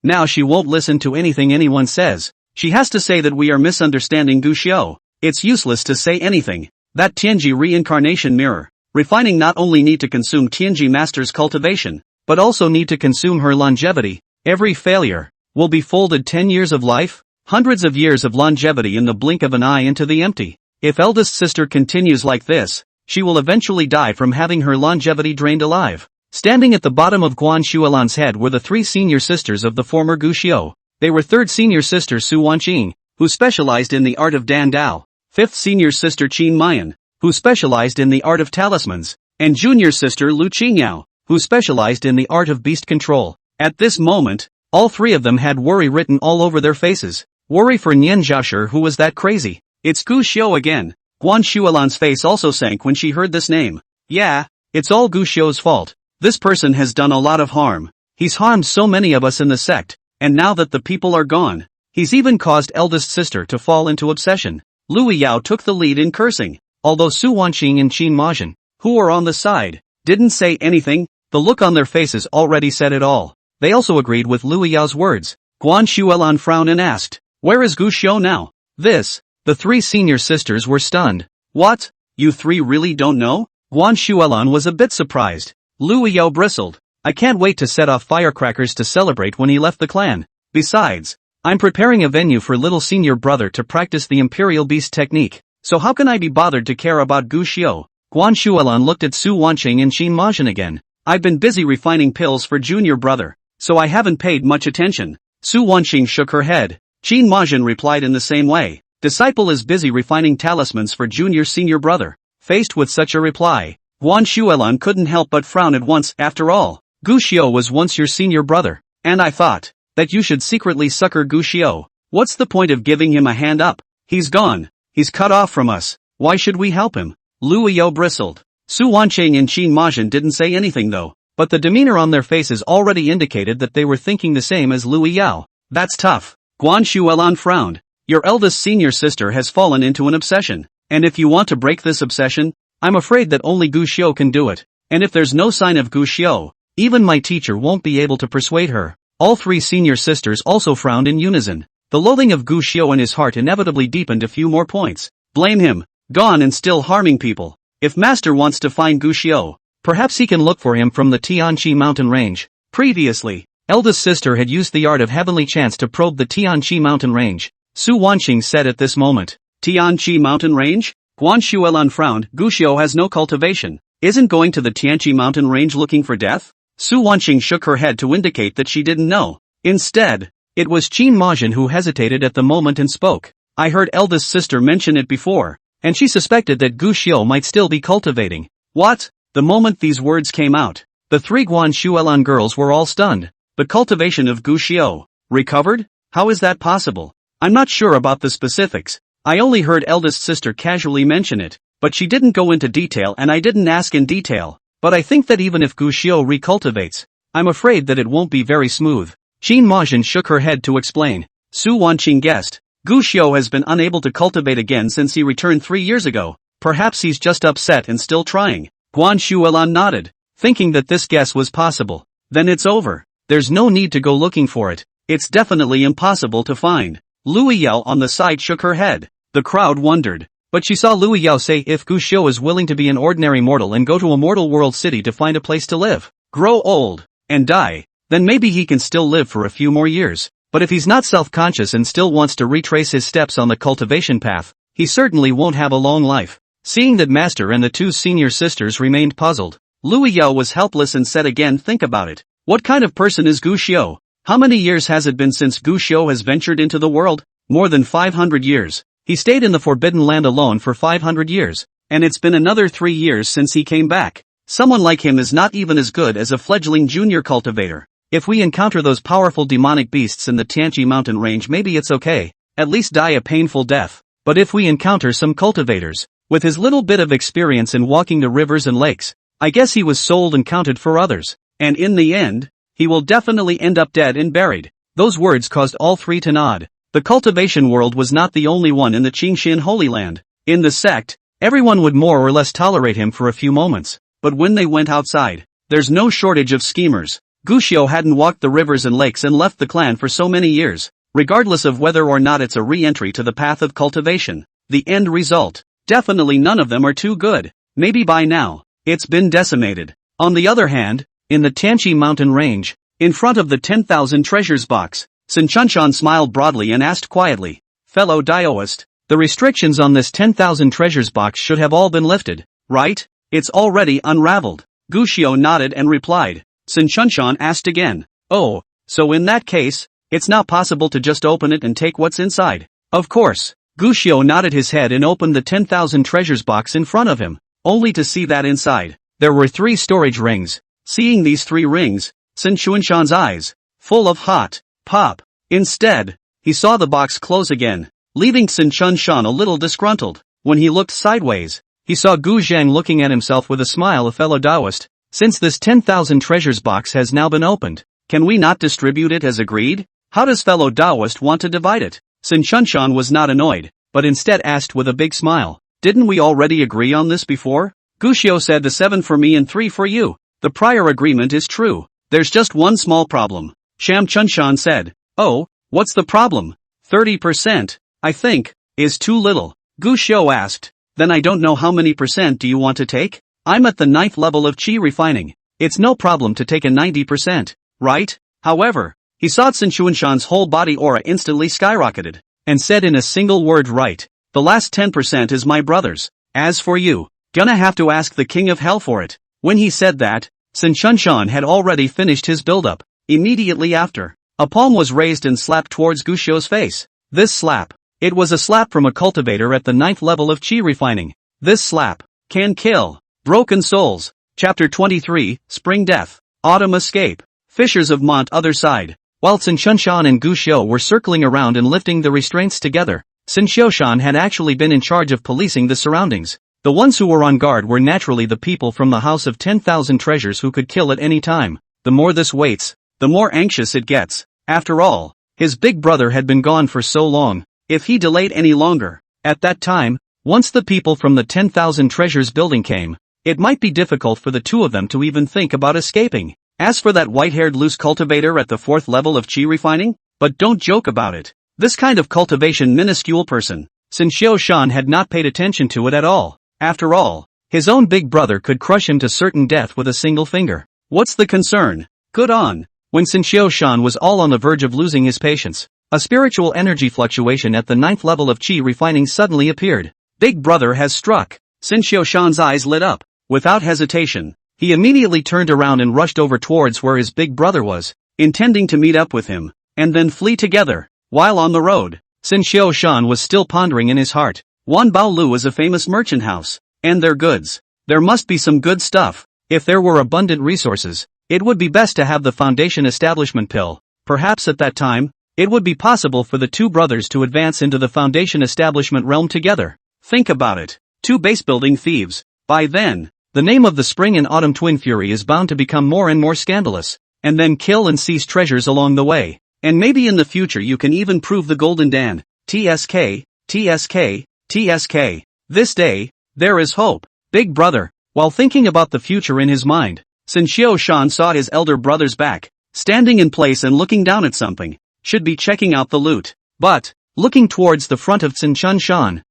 now she won't listen to anything anyone says. She has to say that we are misunderstanding Gu Xiu. It's useless to say anything. That Tianji reincarnation mirror, refining not only need to consume Tianji master's cultivation, but also need to consume her longevity. Every failure will be folded 10 years of life, hundreds of years of longevity in the blink of an eye into the empty. If eldest sister continues like this, she will eventually die from having her longevity drained alive. Standing at the bottom of Guan Shuilan's head were the three senior sisters of the former Gu Xiu. They were third senior sister Su Wanqing, who specialized in the art of Dan Dao, fifth senior sister Qin Mayan, who specialized in the art of talismans, and junior sister Lu Qingyao, who specialized in the art of beast control. At this moment, all three of them had worry written all over their faces. Worry for Nian Jiaxi, who was that crazy. "It's Gu Xiu again." Guan Shuilan's face also sank when she heard this name. "Yeah, it's all Gu Xiu's fault. This person has done a lot of harm. He's harmed so many of us in the sect, and now that the people are gone, he's even caused eldest sister to fall into obsession." Lu Yao took the lead in cursing, although Su Wanqing and Qin Majin, who were on the side, didn't say anything. The look on their faces already said it all. They also agreed with Lu Yao's words. Guan Shuilan frowned and asked, "Where is Gu Xiu now?" The three senior sisters were stunned. "What? You three really don't know?" Guan Shuilan was a bit surprised. Lu Yao bristled. "I can't wait to set off firecrackers to celebrate when he left the clan. Besides, I'm preparing a venue for little senior brother to practice the Imperial Beast technique, so how can I be bothered to care about Gu Xiu?" Guan Shuilan looked at Su Wanqing and Qin Majin again. "I've been busy refining pills for junior brother, so I haven't paid much attention." Su Wanqing shook her head. Qin Majin replied in the same way. "Disciple is busy refining talismans for junior senior brother." Faced with such a reply, Guan Shuilan couldn't help but frown at once. "After all, Gu Xiu was once your senior brother, and I thought that you should secretly succor Gu Xiu. What's the point of giving him a hand up? He's gone. He's cut off from us. Why should we help him?" Lu Yao bristled. Su Wanqing and Qin Majin didn't say anything though, but the demeanor on their faces already indicated that they were thinking the same as Lu Yao. "That's tough." Guan Shuilan frowned. "Your eldest senior sister has fallen into an obsession, and if you want to break this obsession, I'm afraid that only Gu Xiu can do it. And if there's no sign of Gu Xiu, even my teacher won't be able to persuade her." All three senior sisters also frowned in unison. The loathing of Gu Xiu in his heart inevitably deepened a few more points. Blame him. Gone and still harming people. If master wants to find Gu Xiu, perhaps he can look for him from the Tianqi mountain range. Previously, eldest sister had used the art of heavenly chance to probe the Tianqi mountain range. Su Wanqing said at this moment. "Tianqi mountain range?" Guan Shuilan frowned. "Gu Xiu has no cultivation. Isn't going to the Tianqi mountain range looking for death?" Su Wanqing shook her head to indicate that she didn't know. Instead, it was Qin Majin who hesitated at the moment and spoke. "I heard eldest sister mention it before, and she suspected that Gu Xiu might still be cultivating." "What?" The moment these words came out, the three Guan Shuilan girls were all stunned. "The cultivation of Gu Xiu recovered? How is that possible?" "I'm not sure about the specifics. I only heard eldest sister casually mention it, but she didn't go into detail and I didn't ask in detail. But I think that even if Gu Xiu recultivates, I'm afraid that it won't be very smooth." Qin Majin shook her head to explain. Su Wanqing guessed. Gu Xiu has been unable to cultivate again since he returned 3 years ago. Perhaps he's just upset and still trying. Guan Shuelan nodded, thinking that this guess was possible. Then it's over. There's no need to go looking for it. It's definitely impossible to find. Lui Yao on the side shook her head. The crowd wondered. But she saw Lui Yao say if Gu Xiu is willing to be an ordinary mortal and go to a mortal world city to find a place to live, grow old, and die, then maybe he can still live for a few more years. But if he's not self-conscious and still wants to retrace his steps on the cultivation path, he certainly won't have a long life. Seeing that Master and the 2 senior sisters remained puzzled, Lui Yao was helpless and said again, think about it. What kind of person is Gu Xiu? How many years has it been since Gu Xiu has ventured into the world? More than 500 years. He stayed in the Forbidden Land alone for 500 years, and it's been another 3 years since he came back. Someone like him is not even as good as a fledgling junior cultivator. If we encounter those powerful demonic beasts in the Tianqi mountain range, maybe it's okay, at least die a painful death. But if we encounter some cultivators, with his little bit of experience in walking the rivers and lakes, I guess he was sold and counted for others, and in the end, he will definitely end up dead and buried. Those words caused all 3 to nod. The cultivation world was not the only one in the Qingxian Holy Land. In the sect, everyone would more or less tolerate him for a few moments, but when they went outside, there's no shortage of schemers. Gu Xiu hadn't walked the rivers and lakes and left the clan for so many years, regardless of whether or not it's a re-entry to the path of cultivation. The end result, definitely none of them are too good. Maybe by now, it's been decimated. On the other hand, in the Tianqi mountain range, in front of the 10,000 treasures box, Sun Chunshan smiled broadly and asked quietly, fellow Daoist, the restrictions on this 10,000 treasures box should have all been lifted, right? It's already unraveled. Gu Xiu nodded and replied. Sun Chunshan asked again, oh, so in that case, it's not possible to just open it and take what's inside? Of course. Gu Xiu nodded his head and opened the 10,000 treasures box in front of him, only to see that inside, there were 3 storage rings. Seeing these 3 rings, Sun Chunshan's eyes, full of hot pop. Instead, he saw the box close again, leaving Sun Chunshan a little disgruntled. When he looked sideways, he saw Gu Zhang looking at himself with a smile. A fellow Taoist, since this 10,000 treasures box has now been opened, can we not distribute it as agreed? How does fellow Taoist want to divide it? Sun Chunshan was not annoyed, but instead asked with a big smile, didn't we already agree on this before? Gu Xiu said the 7 for me and 3 for you. The prior agreement is true. There's just one small problem. Sham Chunshan said. Oh, what's the problem? 30%, I think, is too little. Gu Xiu asked. Then I don't know how many percent do you want to take? I'm at the 9th level of qi refining. It's no problem to take a 90%, right? However, he saw Sun Chunshan's whole body aura instantly skyrocketed, and said in a single word, right. The last 10% is my brother's. As for you, gonna have to ask the king of hell for it. When he said that, Sun Chunshan had already finished his build-up. Immediately after, a palm was raised and slapped towards Gu Xiu's face. This slap, it was a slap from a cultivator at the 9th level of qi refining. This slap can kill. Broken Souls. Chapter 23, Spring Death. Autumn Escape. Fissures of Mont Other Side. While Sun Chunshan and Gu Xiu were circling around and lifting the restraints together, Sun Xiushan had actually been in charge of policing the surroundings. The ones who were on guard were naturally the people from the House of 10,000 Treasures who could kill at any time. The more this waits, the more anxious it gets. After all, his big brother had been gone for so long. If he delayed any longer, at that time, once the people from the 10,000 Treasures building came, it might be difficult for the 2 of them to even think about escaping. As for that white-haired loose cultivator at the 4th level of qi refining, but don't joke about it. This kind of cultivation minuscule person, Sun Xiushan had not paid attention to it at all. After all, his own big brother could crush him to certain death with a single finger. What's the concern? Good on. When Sun Xiushan was all on the verge of losing his patience, a spiritual energy fluctuation at the 9th level of qi refining suddenly appeared. Big brother has struck. Sun Xiushan's eyes lit up. Without hesitation, he immediately turned around and rushed over towards where his big brother was, intending to meet up with him, and then flee together. While on the road, Sun Xiushan was still pondering in his heart. Wan Baolu is a famous merchant house, and their goods. There must be some good stuff. If there were abundant resources, it would be best to have the foundation establishment pill. Perhaps at that time, it would be possible for the 2 brothers to advance into the foundation establishment realm together. Think about it. 2 base-building thieves. By then, the name of the spring and autumn twin fury is bound to become more and more scandalous, and then kill and seize treasures along the way. And maybe in the future you can even prove the Golden Dan. TSK, TSK, TSK. This day, there is hope. Big brother. While thinking about the future in his mind, Sin Shan saw his elder brother's back, standing in place and looking down at something. Should be checking out the loot. But, looking towards the front of Sin Shan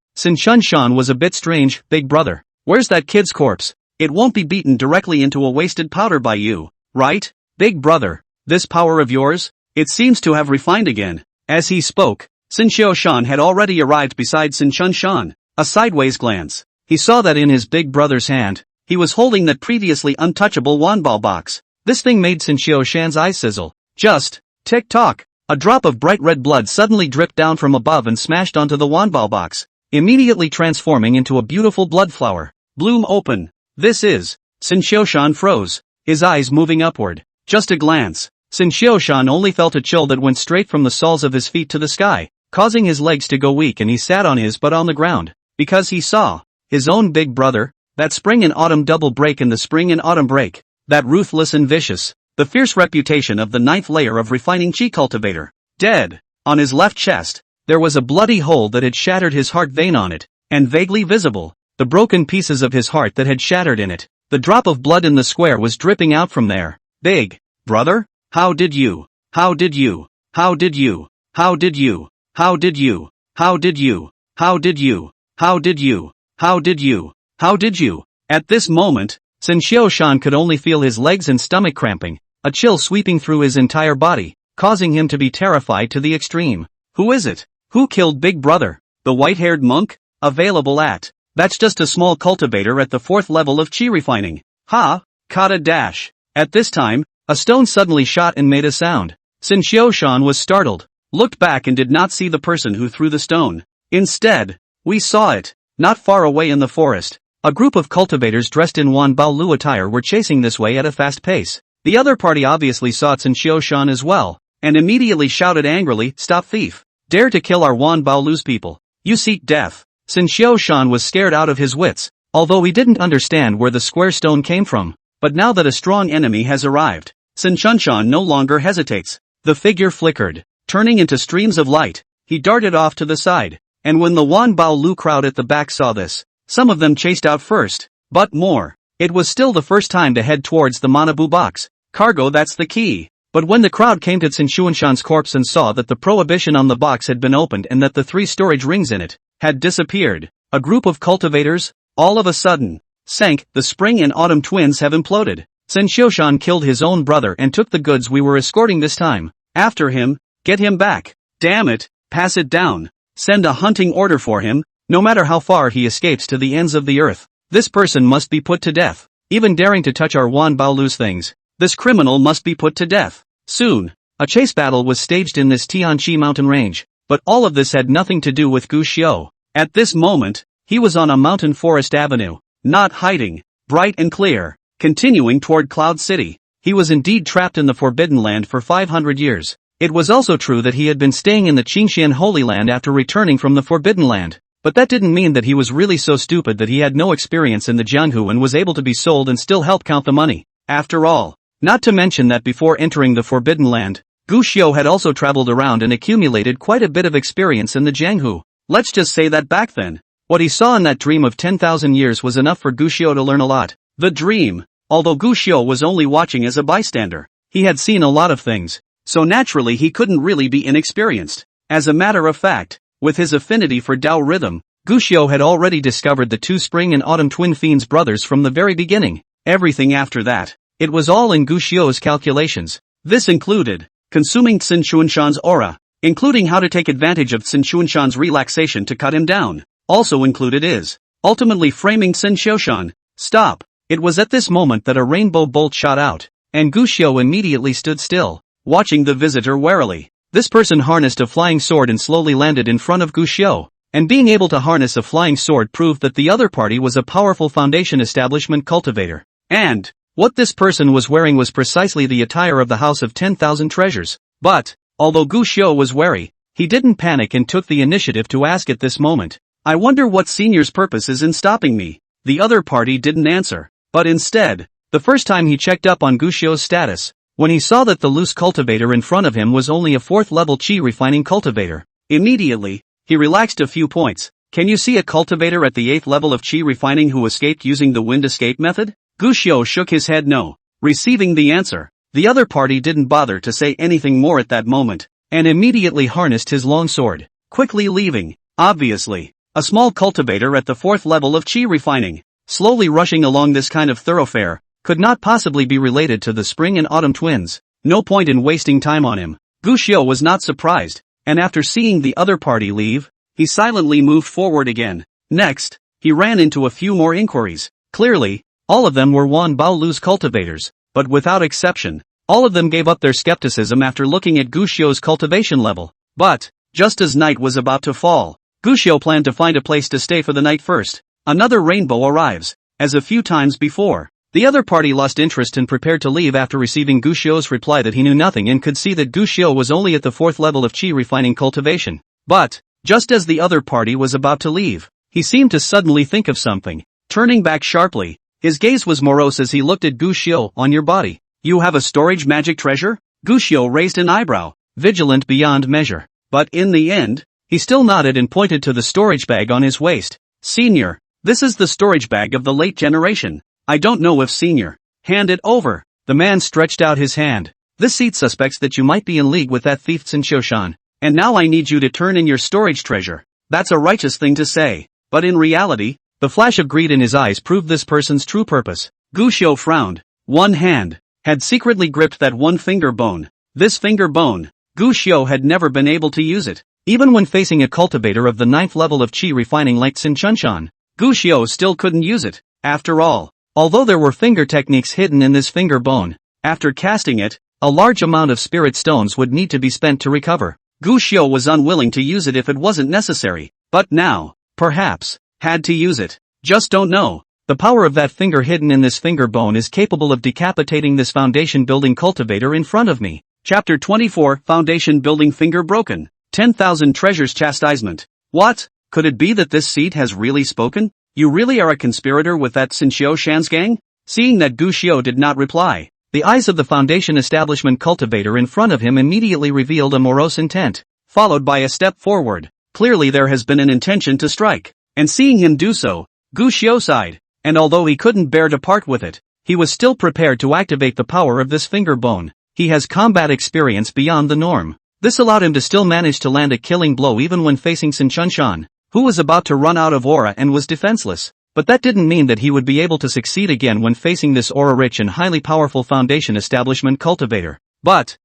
was a bit strange. Big brother, where's that kid's corpse? It won't be beaten directly into a wasted powder by you, right? Big brother, this power of yours? It seems to have refined again. As he spoke, Sin Shan had already arrived beside Sin Shan. A sideways glance. He saw that in his big brother's hand, he was holding that previously untouchable wanbao box. This thing made Sin Shan's eyes sizzle. Just, tick-tock. A drop of bright red blood suddenly dripped down from above and smashed onto the wanbao box, immediately transforming into a beautiful blood flower. Bloom open. This is. Sin Shan froze, his eyes moving upward. Just a glance. Sin Shan only felt a chill that went straight from the soles of his feet to the sky, causing his legs to go weak, and he sat on his butt on the ground, because he saw his own big brother, that spring and autumn double break in the spring and autumn break, that ruthless and vicious, the fierce reputation of the 9th layer of refining chi cultivator, dead. On his left chest, there was a bloody hole that had shattered his heart vein on it, and vaguely visible, the broken pieces of his heart that had shattered in it. The drop of blood in the square was dripping out from there. Big brother? How did you? How did you? How did you? How did you? How did you? How did you? How did you? How did you? How did you? How did you? At this moment, Sin Shan could only feel his legs and stomach cramping, a chill sweeping through his entire body, causing him to be terrified to the extreme. Who is it? Who killed Big Brother? The white-haired monk? Available at. That's just a small cultivator at the 4th level of chi refining. Ha! Kata dash. At this time, a stone suddenly shot and made a sound. Sin Shan was startled, looked back and did not see the person who threw the stone. Instead, we saw it. Not far away in the forest, a group of cultivators dressed in wanbao lu attire were chasing this way at a fast pace. The other party obviously saw Sin Shan as well, and immediately shouted angrily, "Stop thief! Dare to kill our wanbao lu's people! You seek death!" Sin Shan was scared out of his wits, although he didn't understand where the square stone came from. But now that a strong enemy has arrived, Sin Shan no longer hesitates. The figure flickered, turning into streams of light. He darted off to the side. And when the wanbao lu crowd at the back saw this, some of them chased out first, but more. It was still the first time to head towards the Manabu box. Cargo, that's the key. But when the crowd came to Sin Shan's corpse and saw that the prohibition on the box had been opened and that the 3 storage rings in it had disappeared, a group of cultivators, all of a sudden, sank. The spring and autumn twins have imploded. Sin Shan killed his own brother and took the goods we were escorting this time. After him, get him back. Damn it, pass it down. Send a hunting order for him. No matter how far he escapes to the ends of the earth, this person must be put to death. Even daring to touch our wanbao lu's things, this criminal must be put to death. Soon, a chase battle was staged in this Tianqi mountain range, but all of this had nothing to do with Gu Xiu. At this moment, he was on a mountain forest avenue, not hiding, bright and clear, continuing toward Cloud City. He was indeed trapped in the Forbidden Land for 500 years. It was also true that he had been staying in the Qingxian Holy Land after returning from the Forbidden Land, but that didn't mean that he was really so stupid that he had no experience in the Jianghu and was able to be sold and still help count the money. After all, not to mention that before entering the Forbidden Land, Gu Xiu had also traveled around and accumulated quite a bit of experience in the Jianghu. Let's just say that back then, what he saw in that dream of 10,000 years was enough for Gu Xiu to learn a lot. The dream, although Gu Xiu was only watching as a bystander, he had seen a lot of things. So naturally he couldn't really be inexperienced. As a matter of fact, with his affinity for Dao rhythm, Gu Xiu had already discovered the 2 spring and autumn twin fiends brothers from the very beginning. Everything after that, it was all in Gu Xiu's calculations. This included consuming Sin Shan's aura, including how to take advantage of Sin Shan's relaxation to cut him down. Also included is ultimately framing Sin Shan. Stop. It was at this moment that a rainbow bolt shot out, and Gu Xiu immediately stood still, watching the visitor warily. This person harnessed a flying sword and slowly landed in front of Gu Xiu, and being able to harness a flying sword proved that the other party was a powerful foundation establishment cultivator. And what this person was wearing was precisely the attire of the House of 10,000 Treasures. But, although Gu Xiu was wary, he didn't panic and took the initiative to ask at this moment, "I wonder what Senior's purpose is in stopping me?" The other party didn't answer, but instead, the first time he checked up on Gu Xiu's status, when he saw that the loose cultivator in front of him was only a 4th level chi refining cultivator, immediately, he relaxed a few points. Can you see a cultivator at the 8th level of chi refining who escaped using the wind escape method? Gu Xiu shook his head no. Receiving the answer, the other party didn't bother to say anything more at that moment, and immediately harnessed his longsword, quickly leaving. Obviously, a small cultivator at the 4th level of chi refining, slowly rushing along this kind of thoroughfare, could not possibly be related to the spring and autumn twins. No point in wasting time on him. Gu Xiu was not surprised, and after seeing the other party leave, he silently moved forward again. Next, he ran into a few more inquiries. Clearly, all of them were Wan Baolu's cultivators, but without exception, all of them gave up their skepticism after looking at Gu Xiu's cultivation level. But, just as night was about to fall, Gu Xiu planned to find a place to stay for the night first. Another rainbow arrives. As a few times before, the other party lost interest and prepared to leave after receiving Gu Xiu's reply that he knew nothing and could see that Gu Xiu was only at the 4th level of chi refining cultivation. But, just as the other party was about to leave, he seemed to suddenly think of something. Turning back sharply, his gaze was morose as he looked at Gu Xiu. On your body, you have a storage magic treasure? Gu Xiu raised an eyebrow, vigilant beyond measure. But in the end, he still nodded and pointed to the storage bag on his waist. Senior, this is the storage bag of the late generation. I don't know if Senior. Hand it over. The man stretched out his hand. This seat suspects that you might be in league with that thief Xin Qiushan. And now I need you to turn in your storage treasure. That's a righteous thing to say. But in reality, the flash of greed in his eyes proved this person's true purpose. Gu Xiu frowned. One hand had secretly gripped that one finger bone. This finger bone, Gu Xiu had never been able to use it. Even when facing a cultivator of the 9th level of chi refining like Xin Qiushan, Gu Xiu still couldn't use it. After all, although there were finger techniques hidden in this finger bone, after casting it, a large amount of spirit stones would need to be spent to recover. Gu Xiu was unwilling to use it if it wasn't necessary, but now, perhaps, had to use it. Just don't know. The power of that finger hidden in this finger bone is capable of decapitating this foundation building cultivator in front of me. Chapter 24, Foundation Building Finger Broken. 10,000 Treasures Chastisement. What? Could it be that this seed has really spoken? You really are a conspirator with that Xin Qiushan's gang? Seeing that Gu Xiu did not reply, the eyes of the Foundation Establishment cultivator in front of him immediately revealed a morose intent, followed by a step forward. Clearly there has been an intention to strike. And seeing him do so, Gu Xiu sighed, and although he couldn't bear to part with it, he was still prepared to activate the power of this finger bone. He has combat experience beyond the norm. This allowed him to still manage to land a killing blow even when facing Xin Qiushan, who was about to run out of aura and was defenseless. But that didn't mean that he would be able to succeed again when facing this aura-rich and highly powerful Foundation Establishment cultivator. But,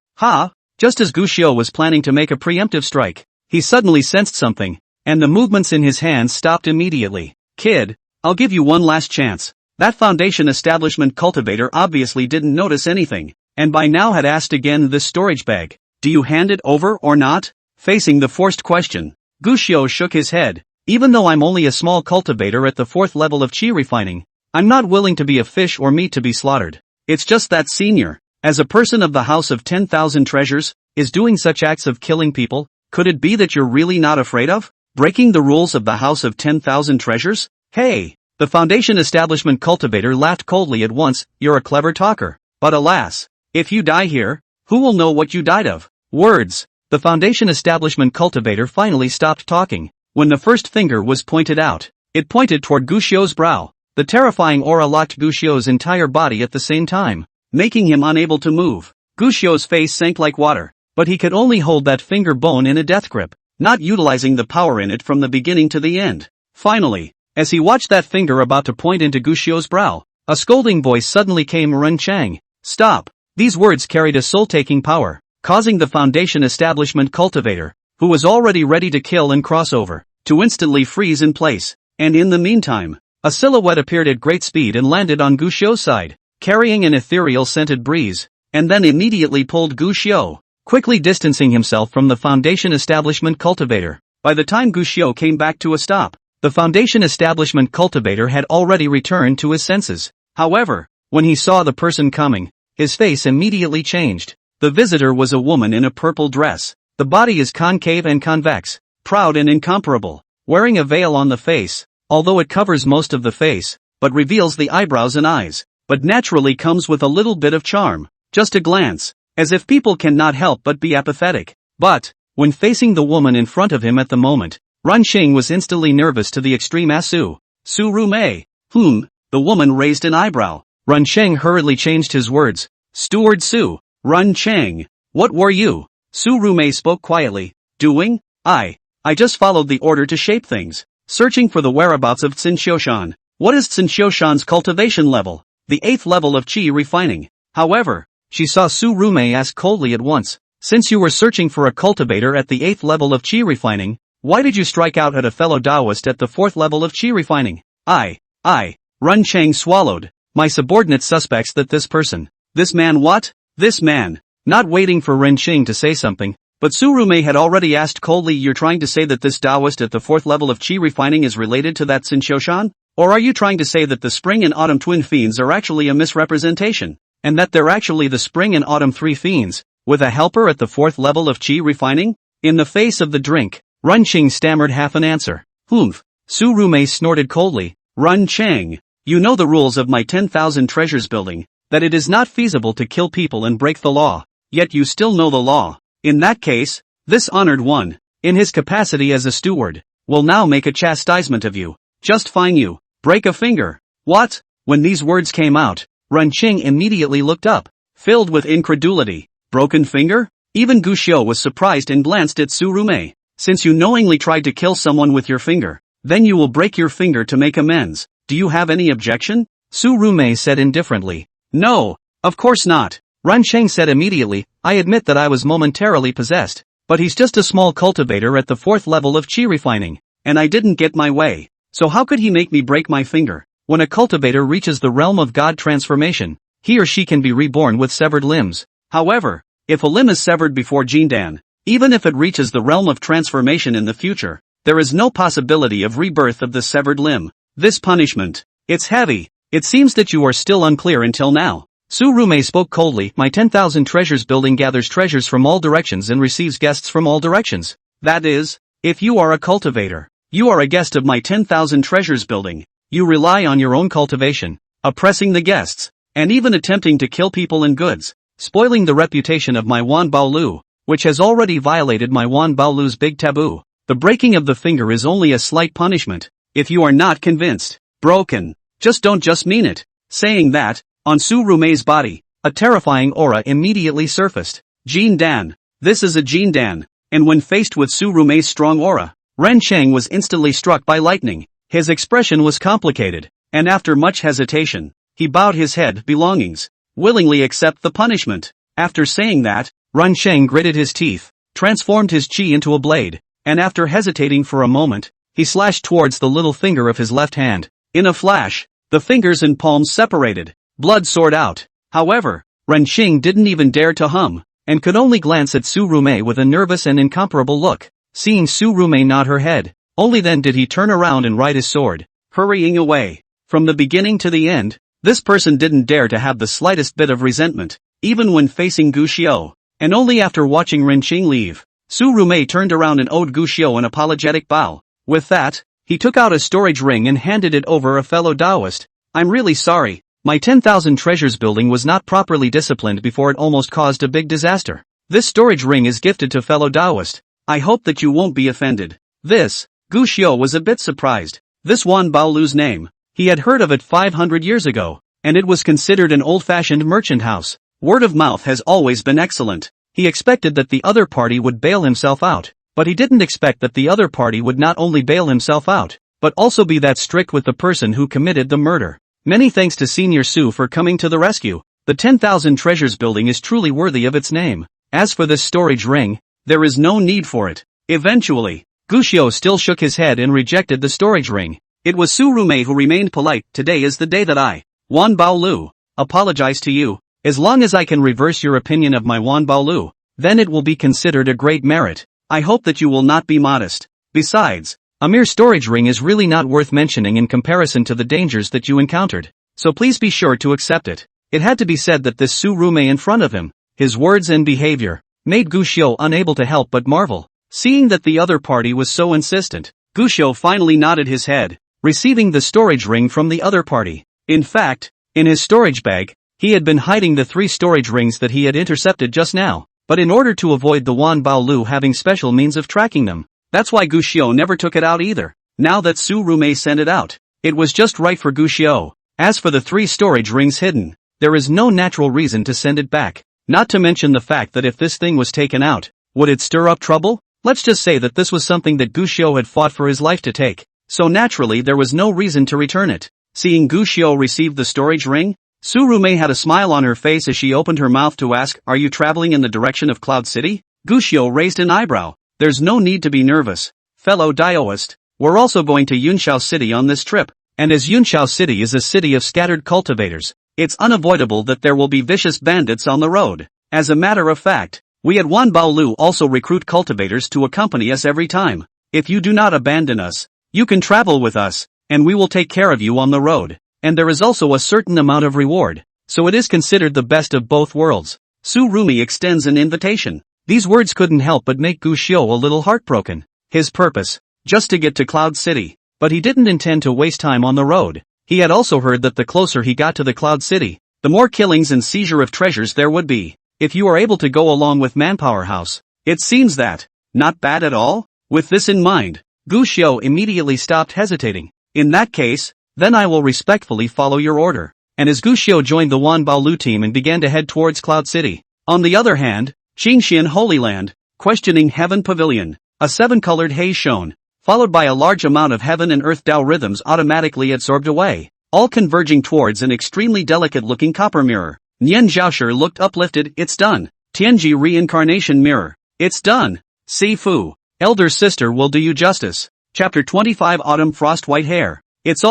just as Gu Xiu was planning to make a preemptive strike, he suddenly sensed something, and the movements in his hands stopped immediately. Kid, I'll give you one last chance. That Foundation Establishment cultivator obviously didn't notice anything, and by now had asked again this storage bag. Do you hand it over or not? Facing the forced question, Gu Xiu shook his head. Even though I'm only a small cultivator at the 4th level of chi refining, I'm not willing to be a fish or meat to be slaughtered. It's just that Senior, as a person of the House of 10,000 Treasures, is doing such acts of killing people. Could it be that you're really not afraid of breaking the rules of the House of 10,000 Treasures? Hey! The Foundation Establishment cultivator laughed coldly at once. You're a clever talker. But alas, if you die here, who will know what you died of? Words. The Foundation Establishment cultivator finally stopped talking. When the first finger was pointed out, it pointed toward Gu Xiu's brow. The terrifying aura locked Gu Xiu's entire body at the same time, making him unable to move. Gu Xiu's face sank like water, but he could only hold that finger bone in a death grip, not utilizing the power in it from the beginning to the end. Finally, as he watched that finger about to point into Gu Xiu's brow, a scolding voice suddenly came. Ren Chang. Stop. These words carried a soul-taking power, causing the Foundation Establishment cultivator, who was already ready to kill and cross over, to instantly freeze in place. And in the meantime, a silhouette appeared at great speed and landed on Gu Xiu's side, carrying an ethereal scented breeze, and then immediately pulled Gu Xiu, quickly distancing himself from the Foundation Establishment cultivator. By the time Gu Xiu came back to a stop, the Foundation Establishment cultivator had already returned to his senses. However, when he saw the person coming, his face immediately changed. The visitor was a woman in a purple dress. The body is concave and convex, proud and incomparable, wearing a veil on the face, although it covers most of the face, but reveals the eyebrows and eyes, but naturally comes with a little bit of charm, just a glance, as if people cannot help but be apathetic. But, when facing the woman in front of him at the moment, Runxing was instantly nervous to the extreme as Su Rumei. The woman raised an eyebrow. Runcheng hurriedly changed his words. Steward Su. Runcheng. What were you? Su Rumei spoke quietly. Doing? I just followed the order to shape things. Searching for the whereabouts of Xinshioshan. What is Xinshioshan's cultivation level? The 8th level of qi refining. However, she saw Su Rumei ask coldly at once. Since you were searching for a cultivator at the 8th level of qi refining, why did you strike out at a fellow Taoist at the 4th level of qi refining? Runcheng swallowed. My subordinate suspects that this man what? This man. Not waiting for Renqing to say something, but Su Rumei had already asked coldly, you're trying to say that this Taoist at the 4th level of qi refining is related to that Xinshioshan? Or are you trying to say that the spring and autumn twin fiends are actually a misrepresentation? And that they're actually the spring and autumn 3 fiends, with a helper at the 4th level of qi refining? In the face of the drink, Runqing stammered half an answer. Su Rumei snorted coldly. Runcheng, you know the rules of my 10,000 treasures building, that it is not feasible to kill people and break the law, yet you still know the law. In that case, this honored one, in his capacity as a steward, will now make a chastisement of you. Just fine you. Break a finger. What? When these words came out, Runqing immediately looked up, filled with incredulity. Broken finger? Even Gu Xiu was surprised and glanced at Su Rumei. Since you knowingly tried to kill someone with your finger, then you will break your finger to make amends. Do you have any objection? Su Rumei said indifferently. No, of course not. Runcheng said immediately, I admit that I was momentarily possessed, but he's just a small cultivator at the 4th level of qi refining, and I didn't get my way. So how could he make me break my finger? When a cultivator reaches the realm of God transformation, he or she can be reborn with severed limbs. However, if a limb is severed before Jindan, even if it reaches the realm of transformation in the future, there is no possibility of rebirth of the severed limb. This punishment, it's heavy. It seems that you are still unclear until now. Su Rumei spoke coldly. My 10,000 treasures building gathers treasures from all directions and receives guests from all directions. That is, if you are a cultivator, you are a guest of my 10,000 treasures building. You rely on your own cultivation, oppressing the guests, and even attempting to kill people and goods, spoiling the reputation of my Wan Baolu, which has already violated my Wan Baolu's big taboo. The breaking of the finger is only a slight punishment. If you are not convinced, broken, just mean it. Saying that, on Su Rumei's body, a terrifying aura immediately surfaced. Jindan. This is a Jindan. And when faced with Su Rumei's strong aura, Rencheng was instantly struck by lightning. His expression was complicated, and after much hesitation, he bowed his head. Belongings. Willingly accept the punishment. After saying that, Rencheng gritted his teeth, transformed his qi into a blade, and after hesitating for a moment, he slashed towards the little finger of his left hand. In a flash, the fingers and palms separated. Blood soared out. However, Renqing didn't even dare to hum, and could only glance at Su Rumei with a nervous and incomparable look. Seeing Su Rumei nod her head, only then did he turn around and ride his sword, hurrying away. From the beginning to the end, this person didn't dare to have the slightest bit of resentment, even when facing Gu Xiu, and only after watching Renqing leave, Su Rumei turned around and owed Gu Xiu an apologetic bow. With that, he took out a storage ring and handed it over a fellow Taoist. I'm really sorry. My 10,000 treasures building was not properly disciplined before it almost caused a big disaster. This storage ring is gifted to fellow Taoist. I hope that you won't be offended. Gu Xiu was a bit surprised. This Wan Baolu's name, he had heard of it 500 years ago, and it was considered an old-fashioned merchant house. Word of mouth has always been excellent. He expected that the other party would bail himself out, but he didn't expect that the other party would not only bail himself out, but also be that strict with the person who committed the murder. Many thanks to Senior Su for coming to the rescue. The 10,000 treasures building is truly worthy of its name. As for this storage ring, there is no need for it. Eventually, Gu Xiu still shook his head and rejected the storage ring. It was Su Rumei who remained polite. Today is the day that I, Wan Baolu, apologize to you. As long as I can reverse your opinion of my Wan Baolu, then it will be considered a great merit. I hope that you will not be modest. Besides, a mere storage ring is really not worth mentioning in comparison to the dangers that you encountered. So please be sure to accept it. It had to be said that this Su Rumei in front of him, his words and behavior, made Gu Xiu unable to help but marvel. Seeing that the other party was so insistent, Gu Xiu finally nodded his head, receiving the storage ring from the other party. In fact, in his storage bag, he had been hiding the 3 storage rings that he had intercepted just now, but in order to avoid the Wan Baolu having special means of tracking them, That's why Guxiu never took it out either. Now that Su Rumei sent it out, it was just right for Guxiu. As for the 3 storage rings hidden, there is no natural reason to send it back. Not to mention the fact that if this thing was taken out, would it stir up trouble? Let's just say that this was something that Guxiu had fought for his life to take, so naturally there was no reason to return it. Seeing Guxiu receive the storage ring, Su Rumei had a smile on her face as she opened her mouth to ask, "Are you traveling in the direction of Cloud City?" Guxiu raised an eyebrow. "There's no need to be nervous, fellow Daoist. We're also going to Yunshao City on this trip, and as Yunshao City is a city of scattered cultivators, it's unavoidable that there will be vicious bandits on the road. As a matter of fact, we at Wanbaolu also recruit cultivators to accompany us every time. If you do not abandon us, you can travel with us, and we will take care of you on the road. And there is also a certain amount of reward, so it is considered the best of both worlds." Su Rumei extends an invitation. These words couldn't help but make Guxiu a little heartbroken. His purpose, just to get to Cloud City. But he didn't intend to waste time on the road. He had also heard that the closer he got to the Cloud City, the more killings and seizure of treasures there would be. If you are able to go along with Manpower House, it seems that, not bad at all? With this in mind, Guxiu immediately stopped hesitating. "In that case, then I will respectfully follow your order." And as Guxiu joined the Wanbaolu team and began to head towards Cloud City. On the other hand, Qingxian Holy Land, questioning Heaven Pavilion, a 7-colored haze shone, followed by a large amount of heaven and earth Tao rhythms automatically absorbed away, all converging towards an extremely delicate-looking copper mirror. Nian Zhaoshi looked uplifted. "It's done. Tianji Reincarnation Mirror. It's done. Sifu, Elder Sister will do you justice." Chapter 25 Autumn Frost White Hair. It's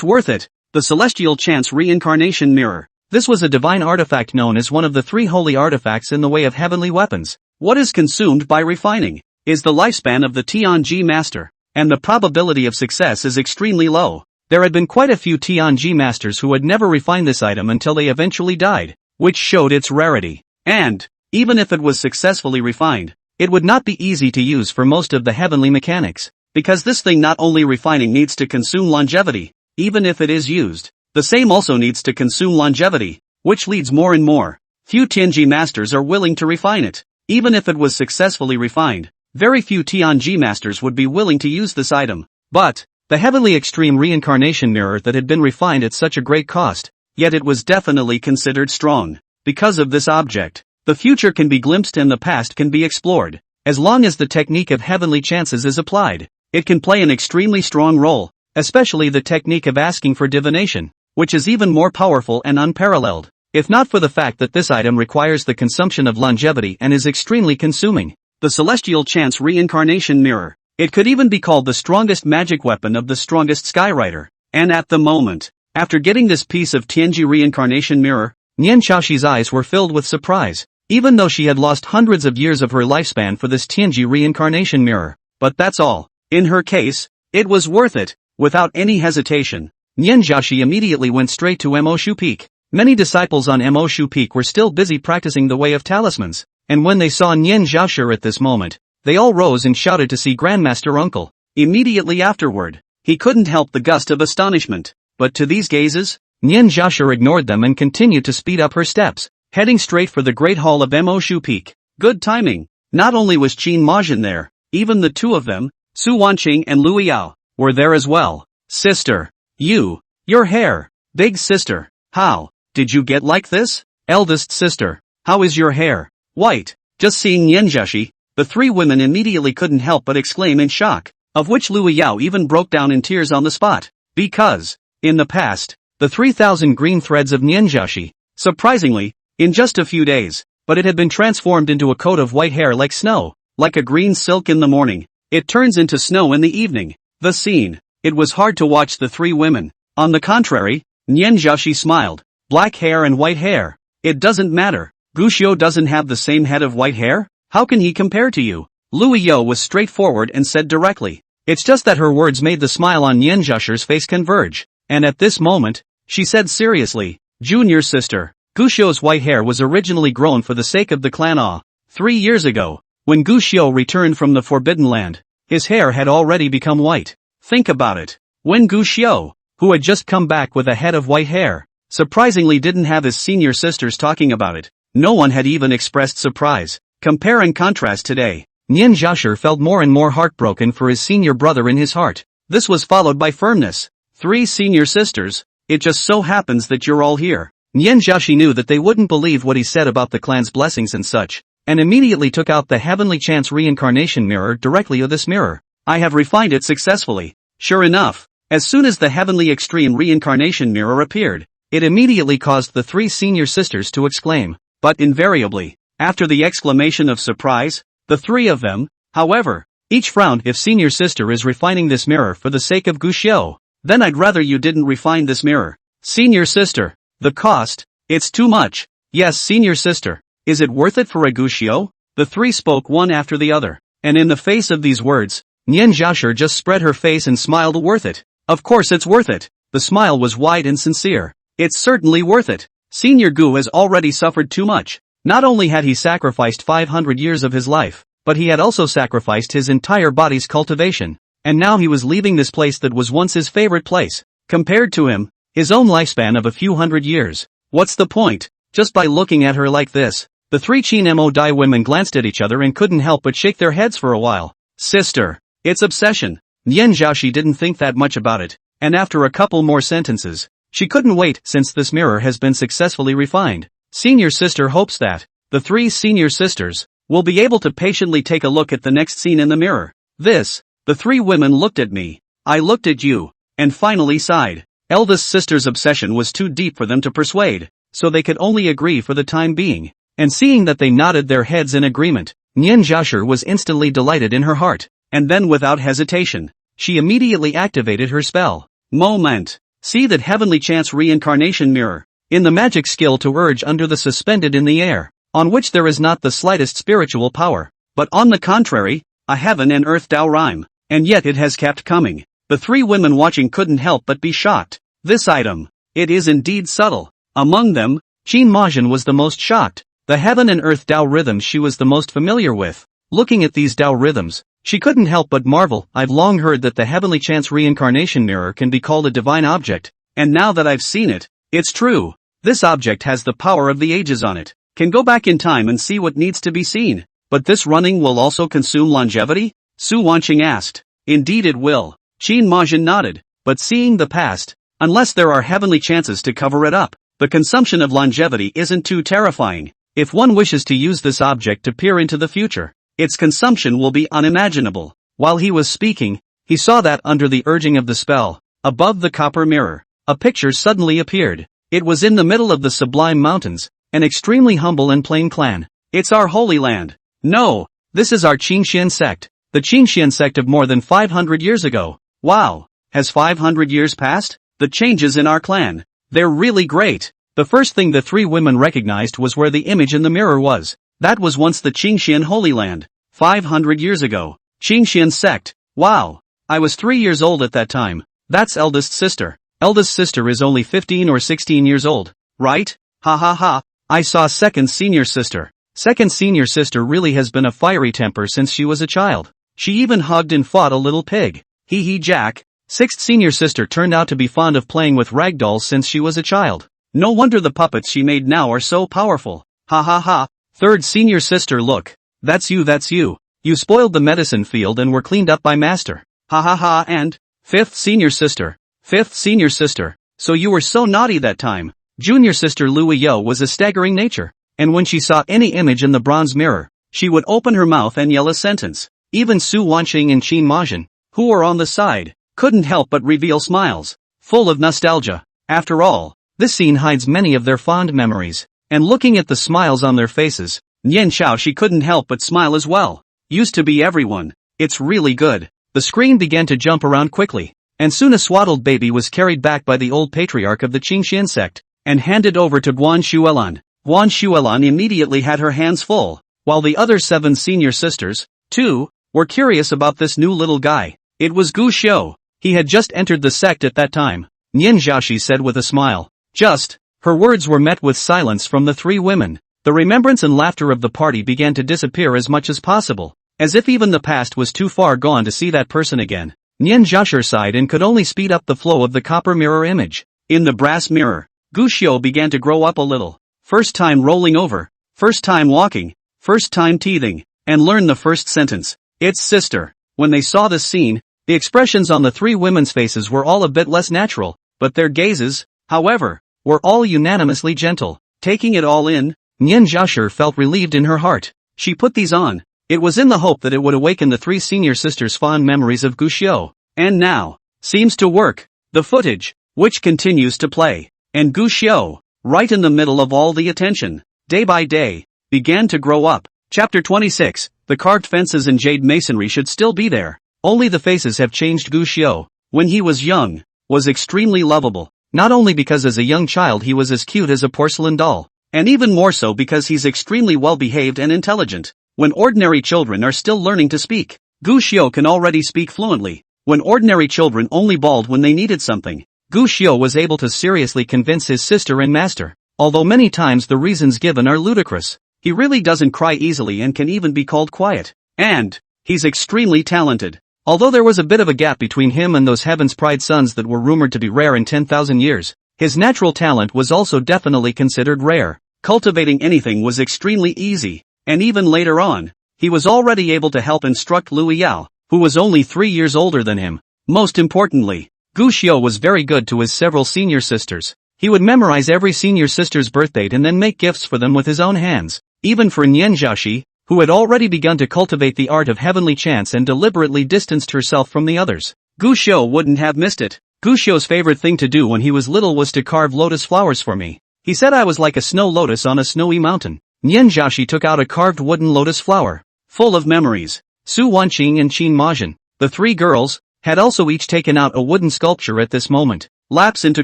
worth it. The Celestial Chance Reincarnation Mirror. This was a divine artifact known as one of the 3 holy artifacts in the way of heavenly weapons. What is consumed by refining is the lifespan of the Tianji Master, and the probability of success is extremely low. There had been quite a few Tianji Masters who had never refined this item until they eventually died, which showed its rarity. And, even if it was successfully refined, it would not be easy to use for most of the heavenly mechanics, because this thing not only refining needs to consume longevity, even if it is used, the same also needs to consume longevity, which leads more and more. Few Tianji Masters are willing to refine it. Even if it was successfully refined, very few Tianji Masters would be willing to use this item. But, the heavenly extreme reincarnation mirror that had been refined at such a great cost, yet it was definitely considered strong. Because of this object, the future can be glimpsed and the past can be explored. As long as the technique of heavenly chances is applied, it can play an extremely strong role, especially the technique of asking for divination, which is even more powerful and unparalleled. If not for the fact that this item requires the consumption of longevity and is extremely consuming. The Celestial Chance Reincarnation Mirror. It could even be called the strongest magic weapon of the strongest Skyrider. And at the moment, after getting this piece of Tianji Reincarnation Mirror, Nian Zhaoshi's eyes were filled with surprise, even though she had lost hundreds of years of her lifespan for this Tianji Reincarnation Mirror. But that's all. In her case, it was worth it. Without any hesitation, Nian Zhaoshi immediately went straight to Moshu Peak. Many disciples on Moshu Peak were still busy practicing the way of talismans, and when they saw Nian Zhaoshi at this moment, they all rose and shouted to see Grandmaster Uncle. Immediately afterward, he couldn't help the gust of astonishment. But to these gazes, Nian Zhaoshi ignored them and continued to speed up her steps, heading straight for the Great Hall of Moshu Peak. Good timing. Not only was Qin Majin there, even the 2 of them, Su Wanqing and Lu Yao, were there as well. "Sister, your hair. Big sister, how did you get like this?" "Eldest sister, how is your hair white?" Just seeing Nian Zhaoshi, the 3 women immediately couldn't help but exclaim in shock, of which Lu Yao even broke down in tears on the spot. Because, in the past, the 3,000 green threads of Nian Zhaoshi, surprisingly, in just a few days, but it had been transformed into a coat of white hair like snow, like a green silk in the morning, it turns into snow in the evening. The scene. It was hard to watch the 3 women. On the contrary, Nian Zhaoshi smiled. Black hair and white hair. It doesn't matter. Guxiu doesn't have the same head of white hair? How can he compare to you? Lu Yao was straightforward and said directly. It's just that her words made the smile on Nian Zhaoshi's face converge. And at this moment, she said seriously, "Junior sister, Guxiu's white hair was originally grown for the sake of the clan Ah. 3 years ago, when Guxiu returned from the Forbidden Land, his hair had already become white. Think about it. When Guxiu, who had just come back with a head of white hair, surprisingly didn't have his senior sisters talking about it, no one had even expressed surprise. Compare and contrast today. Nian Zhaoshi felt more and more heartbroken for his senior brother in his heart. This was followed by firmness. 3 senior sisters, it just so happens that you're all here. Nian Zhaoshi knew that they wouldn't believe what he said about the clan's blessings and such, and immediately took out the Heavenly Chance reincarnation mirror directly of this mirror. I have refined it successfully. Sure enough, as soon as the Heavenly Extreme reincarnation mirror appeared, it immediately caused the 3 senior sisters to exclaim. But invariably, after the exclamation of surprise, the 3 of them, however, each frowned. If senior sister is refining this mirror for the sake of Guxiu, then I'd rather you didn't refine this mirror. Senior sister, the cost, it's too much. Yes, senior sister, is it worth it for a Guxiu? The 3 spoke one after the other, and in the face of these words, Nian Zhaoshi just spread her face and smiled. Worth it. Of course it's worth it. The smile was wide and sincere. It's certainly worth it. Senior Gu has already suffered too much. Not only had he sacrificed 500 years of his life, but he had also sacrificed his entire body's cultivation. And now he was leaving this place that was once his favorite place. Compared to him, his own lifespan of a few hundred years. What's the point? Just by looking at her like this, the 3 Qin Mo Dai women glanced at each other and couldn't help but shake their heads for a while. Sister. It's obsession. Nian Zhaoshi didn't think that much about it, and after a couple more sentences, she couldn't wait. Since this mirror has been successfully refined, senior sister hopes that the 3 senior sisters will be able to patiently take a look at the next scene in the mirror. The 3 women looked at me, I looked at you, and finally sighed. Eldest sister's obsession was too deep for them to persuade, so they could only agree for the time being. And seeing that they nodded their heads in agreement, Nian Zhaoshi was instantly delighted in her heart. And then without hesitation, she immediately activated her spell. Moment. See that Heavenly Chance reincarnation mirror. In the magic skill to urge under the suspended in the air, on which there is not the slightest spiritual power, but on the contrary, a heaven and earth Tao rhyme, and yet it has kept coming. The 3 women watching couldn't help but be shocked. This item, it is indeed subtle. Among them, Qin Majin was the most shocked. The heaven and earth Tao rhythms she was the most familiar with. Looking at these Tao rhythms, she couldn't help but marvel. I've long heard that the Heavenly Chance reincarnation mirror can be called a divine object, and now that I've seen it, it's true. This object has the power of the ages on it, can go back in time and see what needs to be seen. But this running will also consume longevity? Su Wanqing asked. Indeed it will. Qin Majin nodded, but seeing the past, unless there are heavenly chances to cover it up, the consumption of longevity isn't too terrifying. If one wishes to use this object to peer into the future, its consumption will be unimaginable. While he was speaking, he saw that under the urging of the spell, above the copper mirror, a picture suddenly appeared. It was in the middle of the Sublime Mountains, an extremely humble and plain clan. It's our holy land. No, this is our Qingxian sect, the Qingxian sect of more than 500 years ago. Wow, has 500 years passed? The changes in our clan, they're really great. The first thing the 3 women recognized was where the image in the mirror was. That was once the Qingxian Holy Land, 500 years ago. Qingxian sect, wow. I was 3 years old at that time. That's eldest sister. Eldest sister is only 15 or 16 years old, right? Ha ha ha. I saw second senior sister. Second senior sister really has been a fiery temper since she was a child. She even hugged and fought a little pig. Hee hee Jack. Sixth senior sister turned out to be fond of playing with rag dolls since she was a child. No wonder the puppets she made now are so powerful. Ha ha ha. Third senior sister, look. That's you, that's you. You spoiled the medicine field and were cleaned up by master. Ha ha ha. And fifth senior sister. Fifth senior sister. So you were so naughty that time. Junior sister Louis Yo was a staggering nature. And when she saw any image in the bronze mirror, she would open her mouth and yell a sentence. Even Su Wanqing and Qin Majin, who were on the side, couldn't help but reveal smiles, full of nostalgia. After all, this scene hides many of their fond memories. And looking at the smiles on their faces, Nian Zhaoshi couldn't help but smile as well. Used to be everyone. It's really good. The screen began to jump around quickly, and soon a swaddled baby was carried back by the old patriarch of the Qingxian sect, and handed over to Guan Shuelan. Guan Shuelan immediately had her hands full, while the other 7 senior sisters, too, were curious about this new little guy. It was Gu Xiu. He had just entered the sect at that time. Nian Zhaoshi said with a smile. Just. Her words were met with silence from the 3 women. The remembrance and laughter of the party began to disappear as much as possible, as if even the past was too far gone to see that person again. Nian Zhaoshi sighed and could only speed up the flow of the copper mirror image. In the brass mirror, Gu Xiu began to grow up a little. First time rolling over, first time walking, first time teething. and learn the first sentence. It's sister. When they saw this scene, the expressions on the three women's faces were all a bit less natural, but their gazes, however, were all unanimously gentle. Taking it all in, Nyan Zhashir felt relieved in her heart. She put these on. It was in the hope that it would awaken the three senior sisters' fond memories of Guxiu. And now, seems to work. The footage, which continues to play, and Guxiu, right in the middle of all the attention, day by day, began to grow up. Chapter 26, the carved fences and jade masonry should still be there. Only the faces have changed. Guxiu, when he was young, was extremely lovable. Not only because as a young child he was as cute as a porcelain doll, and even more so because he's extremely well behaved and intelligent. When ordinary children are still learning to speak, Guxiu can already speak fluently. When ordinary children only bawled when they needed something, Guxiu was able to seriously convince his sister and master. Although many times the reasons given are ludicrous, he really doesn't cry easily and can even be called quiet. And he's extremely talented. Although there was a bit of a gap between him and those Heaven's Pride sons that were rumored to be rare in 10,000 years, his natural talent was also definitely considered rare. Cultivating anything was extremely easy, and even later on, he was already able to help instruct Liu Yao, who was only 3 years older than him. Most importantly, Guxiu was very good to his several senior sisters. He would memorize every senior sister's birthdate and then make gifts for them with his own hands. Even for Nyan Zhashi, who had already begun to cultivate the art of heavenly chants and deliberately distanced herself from the others, Guxiu wouldn't have missed it. Guxiu's favorite thing to do when he was little was to carve lotus flowers for me. He said I was like a snow lotus on a snowy mountain. Nyan Zhashi took out a carved wooden lotus flower, full of memories. Su Wanqing and Qin Majin, the three girls, had also each taken out a wooden sculpture at this moment. Lapse into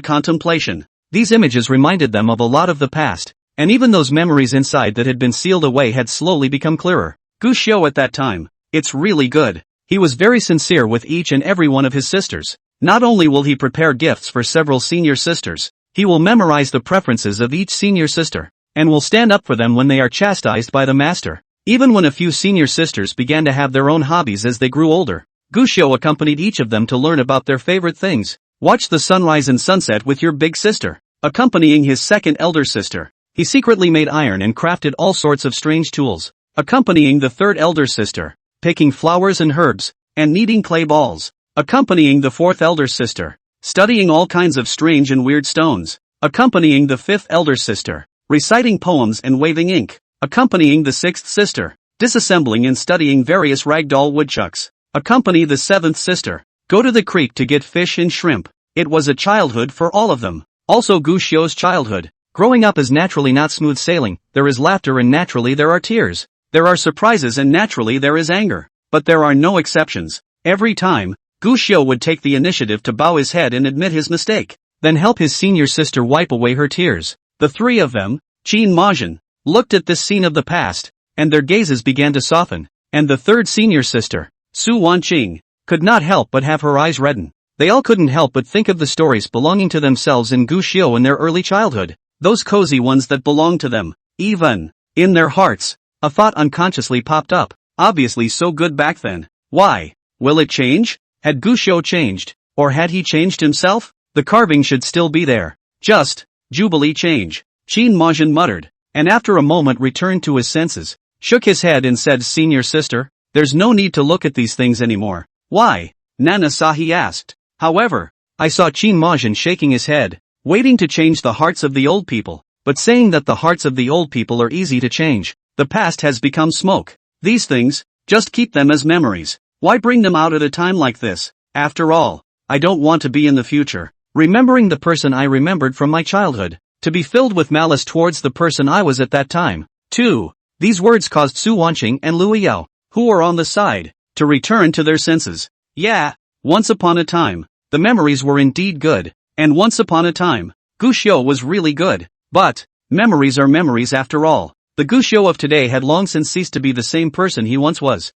contemplation. These images reminded them of a lot of the past, and even those memories inside that had been sealed away had slowly become clearer. Guxiu at that time, it's really good. He was very sincere with each and every one of his sisters. Not only will he prepare gifts for several senior sisters, he will memorize the preferences of each senior sister, and will stand up for them when they are chastised by the master. Even when a few senior sisters began to have their own hobbies as they grew older, Guxiu accompanied each of them to learn about their favorite things. Watch the sunrise and sunset with your big sister. Accompanying his second elder sister, he secretly made iron and crafted all sorts of strange tools. Accompanying the third elder sister, picking flowers and herbs, and kneading clay balls. Accompanying the fourth elder sister, studying all kinds of strange and weird stones. Accompanying the fifth elder sister, reciting poems and waving ink. Accompanying the sixth sister, disassembling and studying various ragdoll woodchucks. Accompany the seventh sister, go to the creek to get fish and shrimp. It was a childhood for all of them. Also Guxiu's childhood. Growing up is naturally not smooth sailing. There is laughter and naturally there are tears. There are surprises and naturally there is anger. But there are no exceptions. Every time, Guxiu would take the initiative to bow his head and admit his mistake, then help his senior sister wipe away her tears. The three of them, Qin Majin, looked at this scene of the past, and their gazes began to soften, and the third senior sister, Su Wanqing, could not help but have her eyes redden. They all couldn't help but think of the stories belonging to themselves in Guxiu in their early childhood, those cozy ones that belonged to them. Even in their hearts, a thought unconsciously popped up, obviously so good back then. Why? Will it change? Had Guxiu changed, or had he changed himself? The carving should still be there. Just Jubilee change, Qin Majin muttered, and after a moment returned to his senses, shook his head and said, Senior sister, there's no need to look at these things anymore. Why? Nana Sahi asked. However, I saw Qin Majin shaking his head, waiting to change the hearts of the old people, but saying that the hearts of the old people are easy to change. The past has become smoke. These things, just keep them as memories. Why bring them out at a time like this? After all, I don't want to be in the future, remembering the person I remembered from my childhood, to be filled with malice towards the person I was at that time. 2. These words caused Su Wanqing and Liu Yao, who were on the side, to return to their senses. Yeah, once upon a time, the memories were indeed good, and once upon a time, Guxiu was really good. But memories are memories after all. The Guxiu of today had long since ceased to be the same person he once was.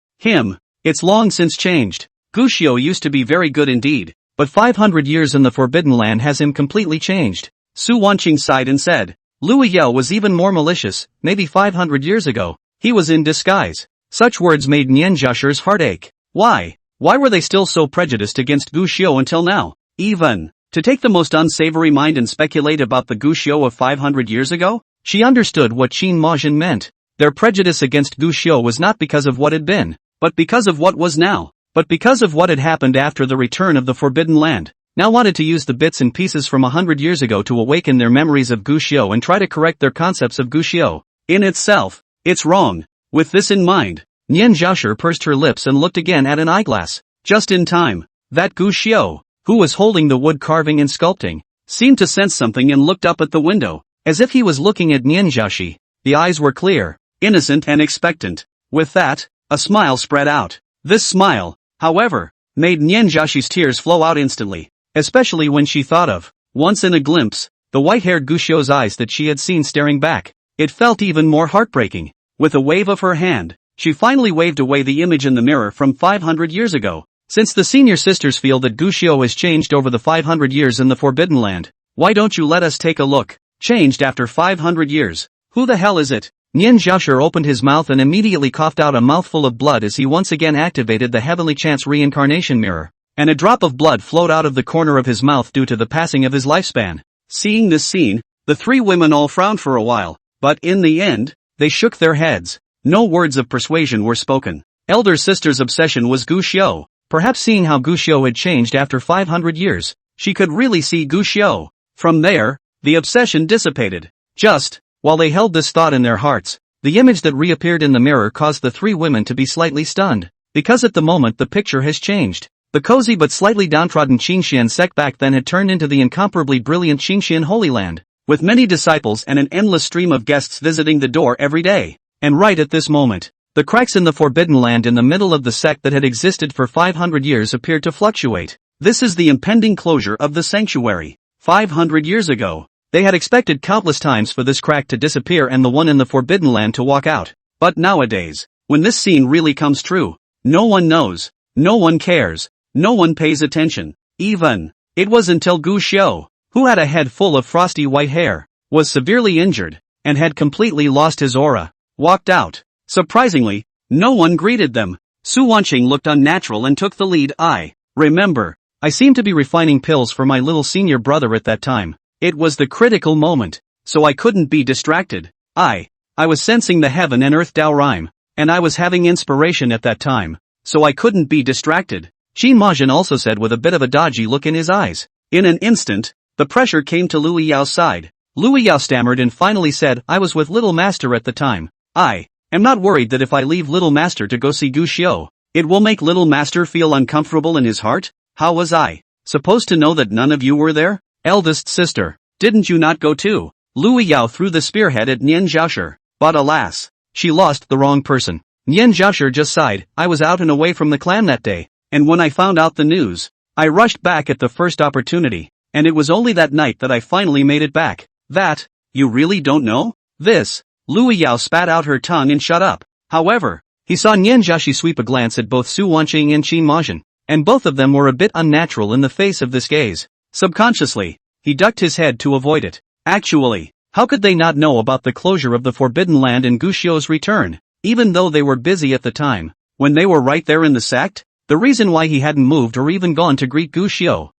It's long since changed. Guxiu used to be very good indeed, but 500 years in the Forbidden Land has him completely changed. Su Wanqing sighed and said, Liu Yao was even more malicious. Maybe 500 years ago, he was in disguise. Such words made Nyan Zhashir's heart ache. Why were they still so prejudiced against Guxiu until now? Even to take the most unsavory mind and speculate about the Guxiu of 500 years ago? She understood what Qin Majin meant. Their prejudice against Gu Xiu was not because of what had been, but because of what was now. But because of what had happened after the return of the Forbidden Land, now wanted to use the bits and pieces from 100 years ago to awaken their memories of Gu Xiu and try to correct their concepts of Gu Xiu. In itself, it's wrong. With this in mind, Nian Zhaoshi pursed her lips and looked again at an eyeglass. Just in time, that Gu Xiu, who was holding the wood carving and sculpting, seemed to sense something and looked up at the window, as if he was looking at Nian Zhaoshi. The eyes were clear, innocent and expectant. With that, a smile spread out. This smile, however, made Nian Zhaoshi's tears flow out instantly, especially when she thought of, once in a glimpse, the white-haired Gu Xiu's eyes that she had seen staring back. It felt even more heartbreaking. With a wave of her hand, she finally waved away the image in the mirror from 500 years ago. Since the senior sisters feel that Gu Xiu has changed over the 500 years in the Forbidden Land, why don't you let us take a look? Changed after 500 years. Who the hell is it? Nian Zhaoshi opened his mouth and immediately coughed out a mouthful of blood as he once again activated the Heavenly Chance reincarnation mirror, and a drop of blood flowed out of the corner of his mouth due to the passing of his lifespan. Seeing this scene, the three women all frowned for a while, but in the end, they shook their heads. No words of persuasion were spoken. Elder sister's obsession was Gu Xiu. Perhaps seeing how Gu Xiu had changed after 500 years, she could really see Gu Xiu. From there, the obsession dissipated. Just, while they held this thought in their hearts, the image that reappeared in the mirror caused the three women to be slightly stunned. Because at the moment the picture has changed. The cozy but slightly downtrodden Qingxian sect back then had turned into the incomparably brilliant Qingxian Holy Land, with many disciples and an endless stream of guests visiting the door every day. And right at this moment, the cracks in the Forbidden Land in the middle of the sect that had existed for 500 years appeared to fluctuate. This is the impending closure of the sanctuary. 500 years ago, they had expected countless times for this crack to disappear and the one in the Forbidden Land to walk out. But nowadays, when this scene really comes true, no one knows, no one cares, no one pays attention. Even, it was until Gu Xiu, who had a head full of frosty white hair, was severely injured, and had completely lost his aura, walked out. Surprisingly, no one greeted them. Su Wanqing looked unnatural and took the lead. I remember, I seemed to be refining pills for my little senior brother at that time. It was the critical moment, so I couldn't be distracted. I was sensing the heaven and earth Tao rhyme, and I was having inspiration at that time, so I couldn't be distracted. Qin Majin also said with a bit of a dodgy look in his eyes. In an instant, the pressure came to Lu Yao's side. Lu Yao stammered and finally said, I was with Little Master at the time. I'm not worried that if I leave Little Master to go see Gu Xiu, it will make Little Master feel uncomfortable in his heart. How was I supposed to know that none of you were there? Eldest sister, didn't you not go too? Lu Yao threw the spearhead at Nian Zhaoshi, but alas, she lost the wrong person. Nian Zhaoshi just sighed. I was out and away from the clan that day, and when I found out the news, I rushed back at the first opportunity, and it was only that night that I finally made it back. That, you really don't know? This. Lu Yao spat out her tongue and shut up. However, he saw Nian Zhaoshi sweep a glance at both Su Wanqing and Qin Majin, and both of them were a bit unnatural in the face of this gaze. Subconsciously, he ducked his head to avoid it. Actually, how could they not know about the closure of the Forbidden Land and Gu Xiu's return, even though they were busy at the time, when they were right there in the sect? The reason why he hadn't moved or even gone to greet Gu Xiu,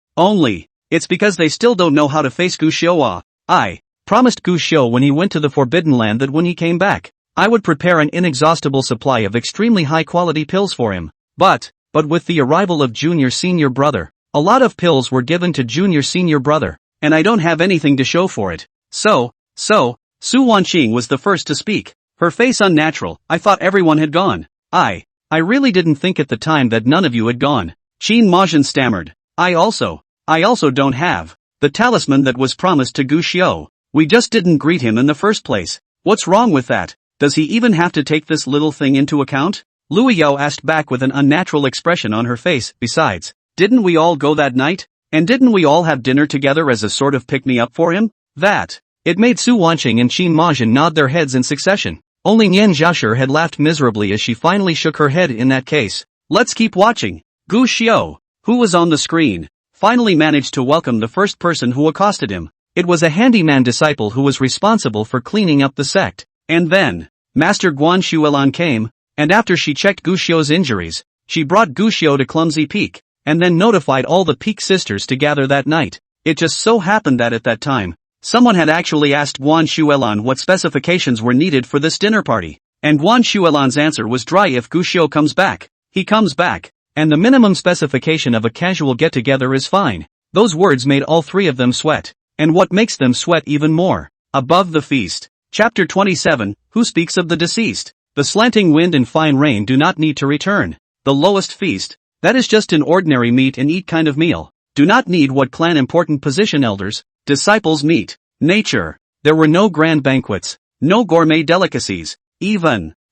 it's because they still don't know how to face Gu Xiu. I promised Gu Xiu when he went to the Forbidden Land that when he came back, I would prepare an inexhaustible supply of extremely high-quality pills for him. But with the arrival of Junior Senior Brother, a lot of pills were given to Junior Senior Brother, and I don't have anything to show for it. So, Su Wanqing was the first to speak, her face unnatural. I thought everyone had gone. I really didn't think at the time that none of you had gone. Qin Majin stammered. I also don't have the talisman that was promised to Gu Xiu. We just didn't greet him in the first place. What's wrong with that? Does he even have to take this little thing into account? Lu Yao asked back with an unnatural expression on her face. Besides, didn't we all go that night? And didn't we all have dinner together as a sort of pick-me-up for him? It made Su Wanqing and Qin Majin nod their heads in succession. Only Nian Zhaoshi had laughed miserably as she finally shook her head. In that case, let's keep watching. Gu Xiu, who was on the screen, finally managed to welcome the first person who accosted him. It was a handyman disciple who was responsible for cleaning up the sect. And then, Master Guan Shuelan came, and after she checked Gu Xiu's injuries, she brought Gu Xiu to Clumsy Peak, and then notified all the Peak sisters to gather that night. It just so happened that at that time, someone had actually asked Guan Shuelan what specifications were needed for this dinner party. And Guan Shuelan's answer was dry. If Guxiu comes back, he comes back. And the minimum specification of a casual get-together is fine. Those words made all three of them sweat. And what makes them sweat even more? Above the feast. Chapter 27, Who speaks of the deceased? The slanting wind and fine rain do not need to return. The lowest feast, that is just an ordinary meet and eat kind of meal. Do not need what clan important position elders, disciples meet. Nature. There were no grand banquets, no gourmet delicacies,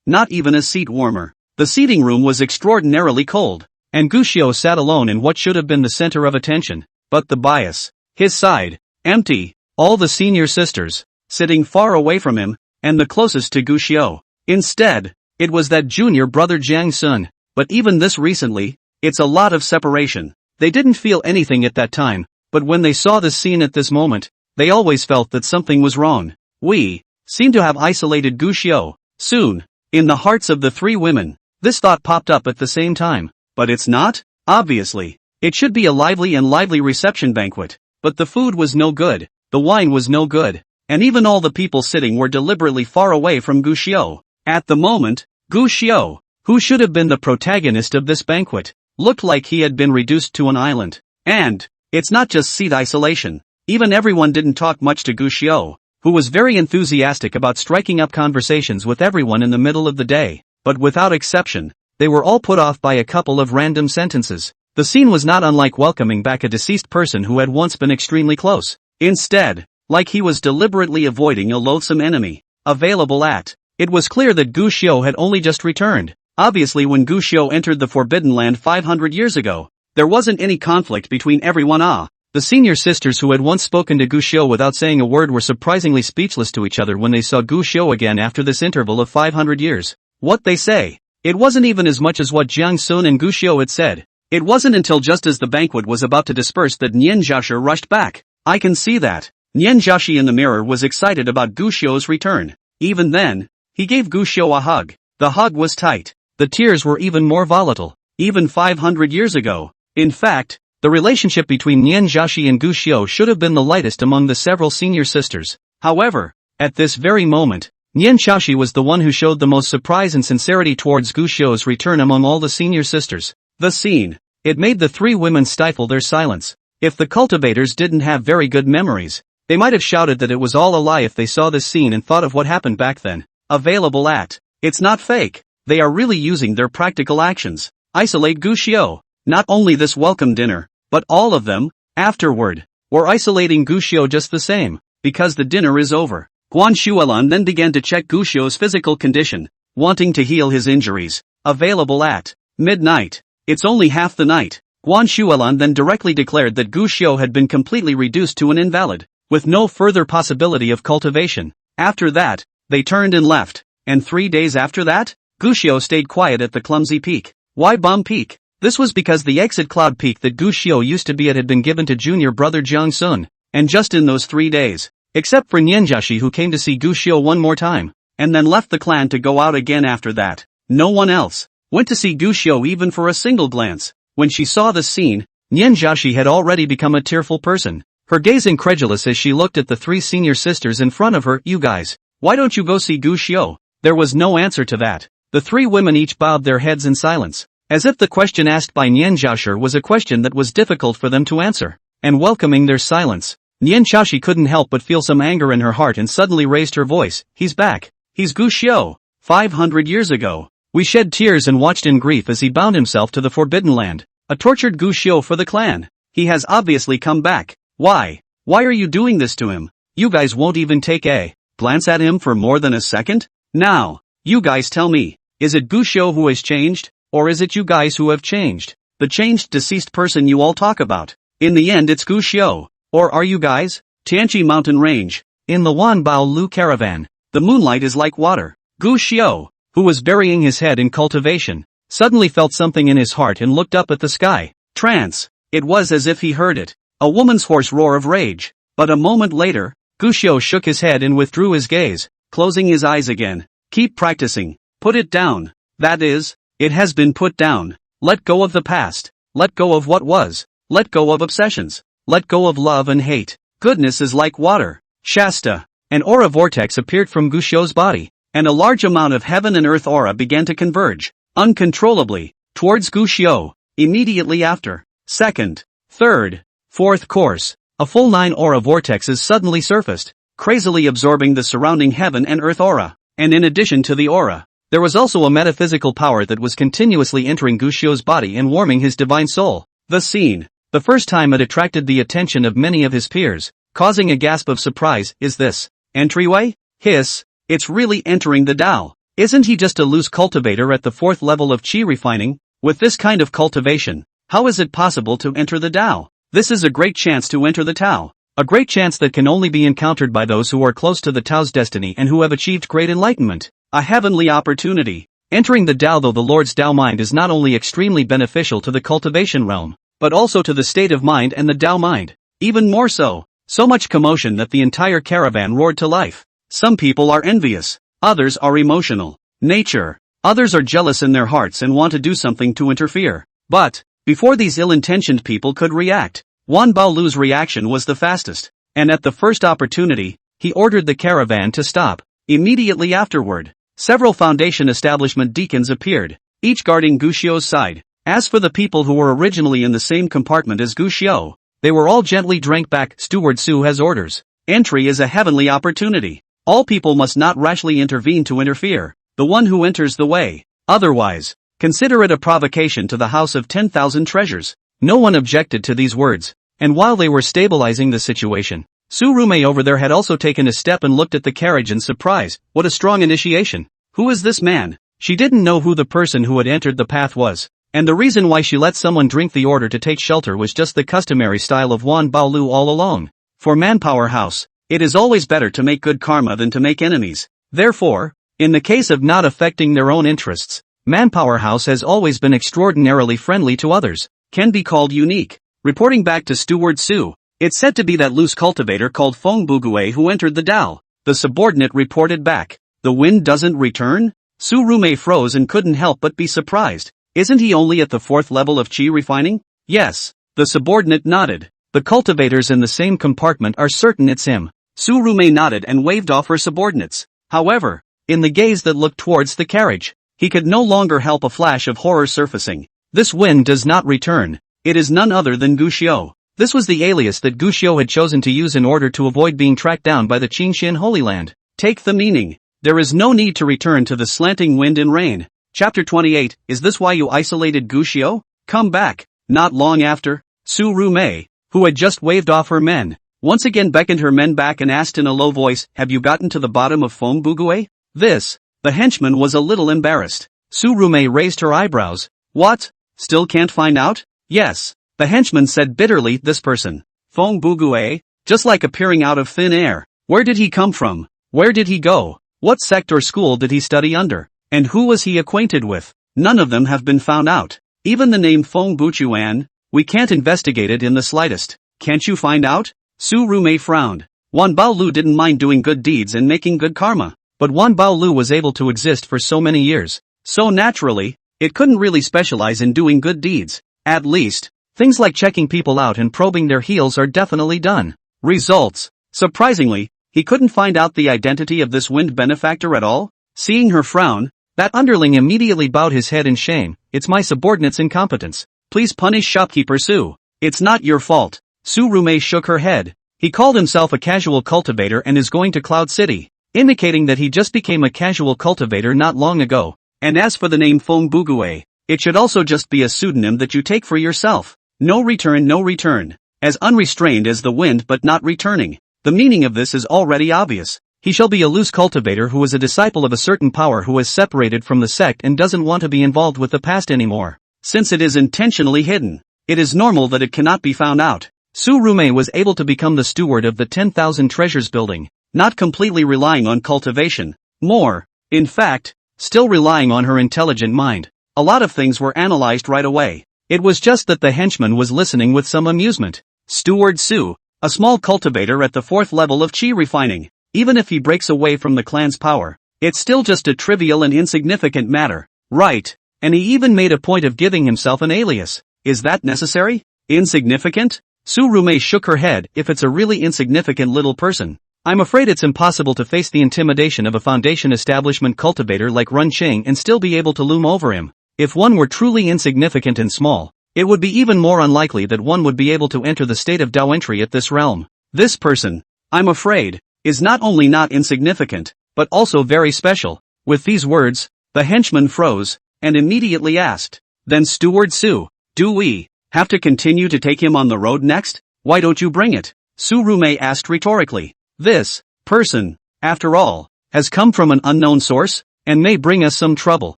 not even a seat warmer. The seating room was extraordinarily cold, and Guxiu sat alone in what should have been the center of attention, but the bias. His side, empty, all the senior sisters, sitting far away from him, and the closest to Guxiu. Instead, it was that junior brother Jiang Sun, but even this recently, it's a lot of separation. They didn't feel anything at that time, but when they saw this scene at this moment, they always felt that something was wrong. We seem to have isolated Guxiu. Soon, in the hearts of the three women, this thought popped up at the same time. But it's not, obviously. It should be a lively reception banquet. But the food was no good, the wine was no good, and even all the people sitting were deliberately far away from Guxiu. At the moment, Guxiu, who should have been the protagonist of this banquet, looked like he had been reduced to an island. And it's not just seat isolation. Even everyone didn't talk much to Guxiu, who was very enthusiastic about striking up conversations with everyone in the middle of the day, but without exception, they were all put off by a couple of random sentences. The scene was not unlike welcoming back a deceased person who had once been extremely close. Instead, like he was deliberately avoiding a loathsome enemy. Available at. It was clear that Guxiu had only just returned. Obviously, when Guxiu entered the Forbidden Land 500 years ago, there wasn't any conflict between everyone. The senior sisters who had once spoken to Guxiu without saying a word were surprisingly speechless to each other when they saw Guxiu again after this interval of 500 years. What they say? It wasn't even as much as what Jiang Sun and Guxiu had said. It wasn't until just as the banquet was about to disperse that Nian Jiashi rushed back. I can see that. Nian Jiashi in the mirror was excited about Guxiu's return. Even then, he gave Guxiu a hug. The hug was tight. The tears were even more volatile. Even 500 years ago. In fact, the relationship between Nian Jiashi and Guxiu should have been the lightest among the several senior sisters. However, at this very moment, Nian Jiashi was the one who showed the most surprise and sincerity towards Guxiu's return among all the senior sisters. The scene. It made the three women stifle their silence. If the cultivators didn't have very good memories, they might have shouted that it was all a lie if they saw this scene and thought of what happened back then. Available at. It's not fake. They are really using their practical actions. Isolate Guxiu. Not only this welcome dinner, but all of them, afterward, were isolating Guxiu just the same, because the dinner is over. Guan Shuelan then began to check Guxiu's physical condition, wanting to heal his injuries. Available at midnight. It's only half the night. Guan Shuelan then directly declared that Guxiu had been completely reduced to an invalid, with no further possibility of cultivation. After that, they turned and left. And 3 days after that, Guxiu stayed quiet at the clumsy peak. Why bomb peak? This was because the exit cloud peak that Guxiu used to be at had been given to junior brother Jiang Sun, and just in those 3 days, except for Nian Jiashi who came to see Guxiu one more time, and then left the clan to go out again after that, no one else went to see Guxiu even for a single glance. When she saw this scene, Nian Jiashi had already become a tearful person, her gaze incredulous as she looked at the three senior sisters in front of her. You guys, why don't you go see Guxiu? There was no answer to that. The three women each bowed their heads in silence, as if the question asked by Nian Jiashi was a question that was difficult for them to answer. And welcoming their silence, Nian Jiashi couldn't help but feel some anger in her heart and suddenly raised her voice. He's back. He's Guxiu. 500 years ago, we shed tears and watched in grief as he bound himself to the Forbidden Land, a tortured Guxiu for the clan. He has obviously come back. Why? Why are you doing this to him? You guys won't even take a glance at him for more than a second? Now, you guys tell me, is it Guxiu who has changed, or is it you guys who have changed? The changed deceased person you all talk about. In the end it's Guxiu. Or are you guys? Tianqi Mountain Range. In the Wanbao Lu caravan, the moonlight is like water. Guxiu, who was burying his head in cultivation, suddenly felt something in his heart and looked up at the sky. Trance. It was as if he heard it. A woman's hoarse roar of rage. But a moment later, Guxiu shook his head and withdrew his gaze, closing his eyes again. Keep practicing. Put it down. That is, it has been put down. Let go of the past. Let go of what was. Let go of obsessions. Let go of love and hate. Goodness is like water. Shasta. An aura vortex appeared from Guxiu's body. and a large amount of heaven and earth aura began to converge, uncontrollably, towards Gu Xiu. Immediately after, second, third, fourth course, a full 9 aura vortexes suddenly surfaced, crazily absorbing the surrounding heaven and earth aura. And in addition to the aura, there was also a metaphysical power that was continuously entering Gu Xiu's body and warming his divine soul. The scene, the first time it attracted the attention of many of his peers, causing a gasp of surprise. Is this entryway? Hiss, it's really entering the Tao. Isn't he just a loose cultivator at the 4th level of Qi refining? With this kind of cultivation, how is it possible to enter the Tao? This is a great chance to enter the Tao. A great chance that can only be encountered by those who are close to the Tao's destiny and who have achieved great enlightenment. A heavenly opportunity. Entering the Tao, though the Lord's Tao mind, is not only extremely beneficial to the cultivation realm, but also to the state of mind and the Tao mind. Even more so. So much commotion that the entire caravan roared to life. Some people are envious. Others are emotional. Nature. Others are jealous in their hearts and want to do something to interfere. But, before these ill-intentioned people could react, Wan Baolu's reaction was the fastest, and at the first opportunity, he ordered the caravan to stop. Immediately afterward, several Foundation establishment deacons appeared, each guarding Gu Xiu's side. As for the people who were originally in the same compartment as Gu Xiu, they were all gently drank back. Steward Su has orders. Entry is a heavenly opportunity. All people must not rashly intervene to interfere. The one who enters the way. Otherwise, consider it a provocation to the house of 10,000 treasures. No one objected to these words, and while they were stabilizing the situation, Su Rume over there had also taken a step and looked at the carriage in surprise. What a strong initiation. Who is this man? She didn't know who the person who had entered the path was, and the reason why she let someone drink the order to take shelter was just the customary style of Wan Baolu all along. For Manpower House, it is always better to make good karma than to make enemies. Therefore, in the case of not affecting their own interests, Manpower House has always been extraordinarily friendly to others. Can be called unique. Reporting back to Steward Su, it's said to be that loose cultivator called Feng Bugue who entered the Tao. The subordinate reported back. The wind doesn't return? Su Rume froze and couldn't help but be surprised. Isn't he only at the 4th level of Qi refining? Yes. The subordinate nodded. The cultivators in the same compartment are certain it's him. Su Rume nodded and waved off her subordinates. However, in the gaze that looked towards the carriage, he could no longer help a flash of horror surfacing. This wind does not return. It is none other than Gu Xiu. This was the alias that Gu Xiu had chosen to use in order to avoid being tracked down by the Qingxin Holy Land. Take the meaning. There is no need to return to the slanting wind and rain. Chapter 28. Is this why you isolated Gu Xiu? Come back. Not long after, Su Rume, who had just waved off her men, once again beckoned her men back and asked in a low voice, have you gotten to the bottom of Feng Bugue? This. The henchman was a little embarrassed. Su Rume raised her eyebrows. What? Still can't find out? Yes. The henchman said bitterly, this person, Feng Bugue, just like appearing out of thin air. Where did he come from? Where did he go? What sect or school did he study under? And who was he acquainted with? None of them have been found out. Even the name Feng Buchuan, we can't investigate it in the slightest. Can't you find out? Su Rume frowned. Wan Baolu didn't mind doing good deeds and making good karma, but Wan Baolu was able to exist for so many years. So naturally, it couldn't really specialize in doing good deeds. At least, things like checking people out and probing their heels are definitely done. Results. Surprisingly, he couldn't find out the identity of this wind benefactor at all. Seeing her frown, that underling immediately bowed his head in shame. It's my subordinate's incompetence. Please punish shopkeeper Su. It's not your fault. Su Rume shook her head. He called himself a casual cultivator and is going to Cloud City, indicating that he just became a casual cultivator not long ago. And as for the name Feng Bugue, it should also just be a pseudonym that you take for yourself. No return, no return. As unrestrained as the wind but not returning. The meaning of this is already obvious. He shall be a loose cultivator who is a disciple of a certain power who is separated from the sect and doesn't want to be involved with the past anymore. Since it is intentionally hidden, it is normal that it cannot be found out. Su Rume was able to become the steward of the 10,000 treasures building, not completely relying on cultivation. More, in fact, still relying on her intelligent mind. A lot of things were analyzed right away. It was just that the henchman was listening with some amusement. Steward Su, a small cultivator at the 4th level of Qi refining. Even if he breaks away from the clan's power, it's still just a trivial and insignificant matter. Right. And he even made a point of giving himself an alias. Is that necessary? Insignificant? Su Rume shook her head. If it's a really insignificant little person, I'm afraid it's impossible to face the intimidation of a foundation establishment cultivator like Run Ching and still be able to loom over him. If one were truly insignificant and small, it would be even more unlikely that one would be able to enter the state of Dao entry at this realm. This person, I'm afraid, is not only not insignificant, but also very special. With these words, the henchman froze, and immediately asked, "Then Steward Su, do we have to continue to take him on the road next? Why don't you bring it?" Su Rume asked rhetorically. This person, after all, has come from an unknown source, and may bring us some trouble.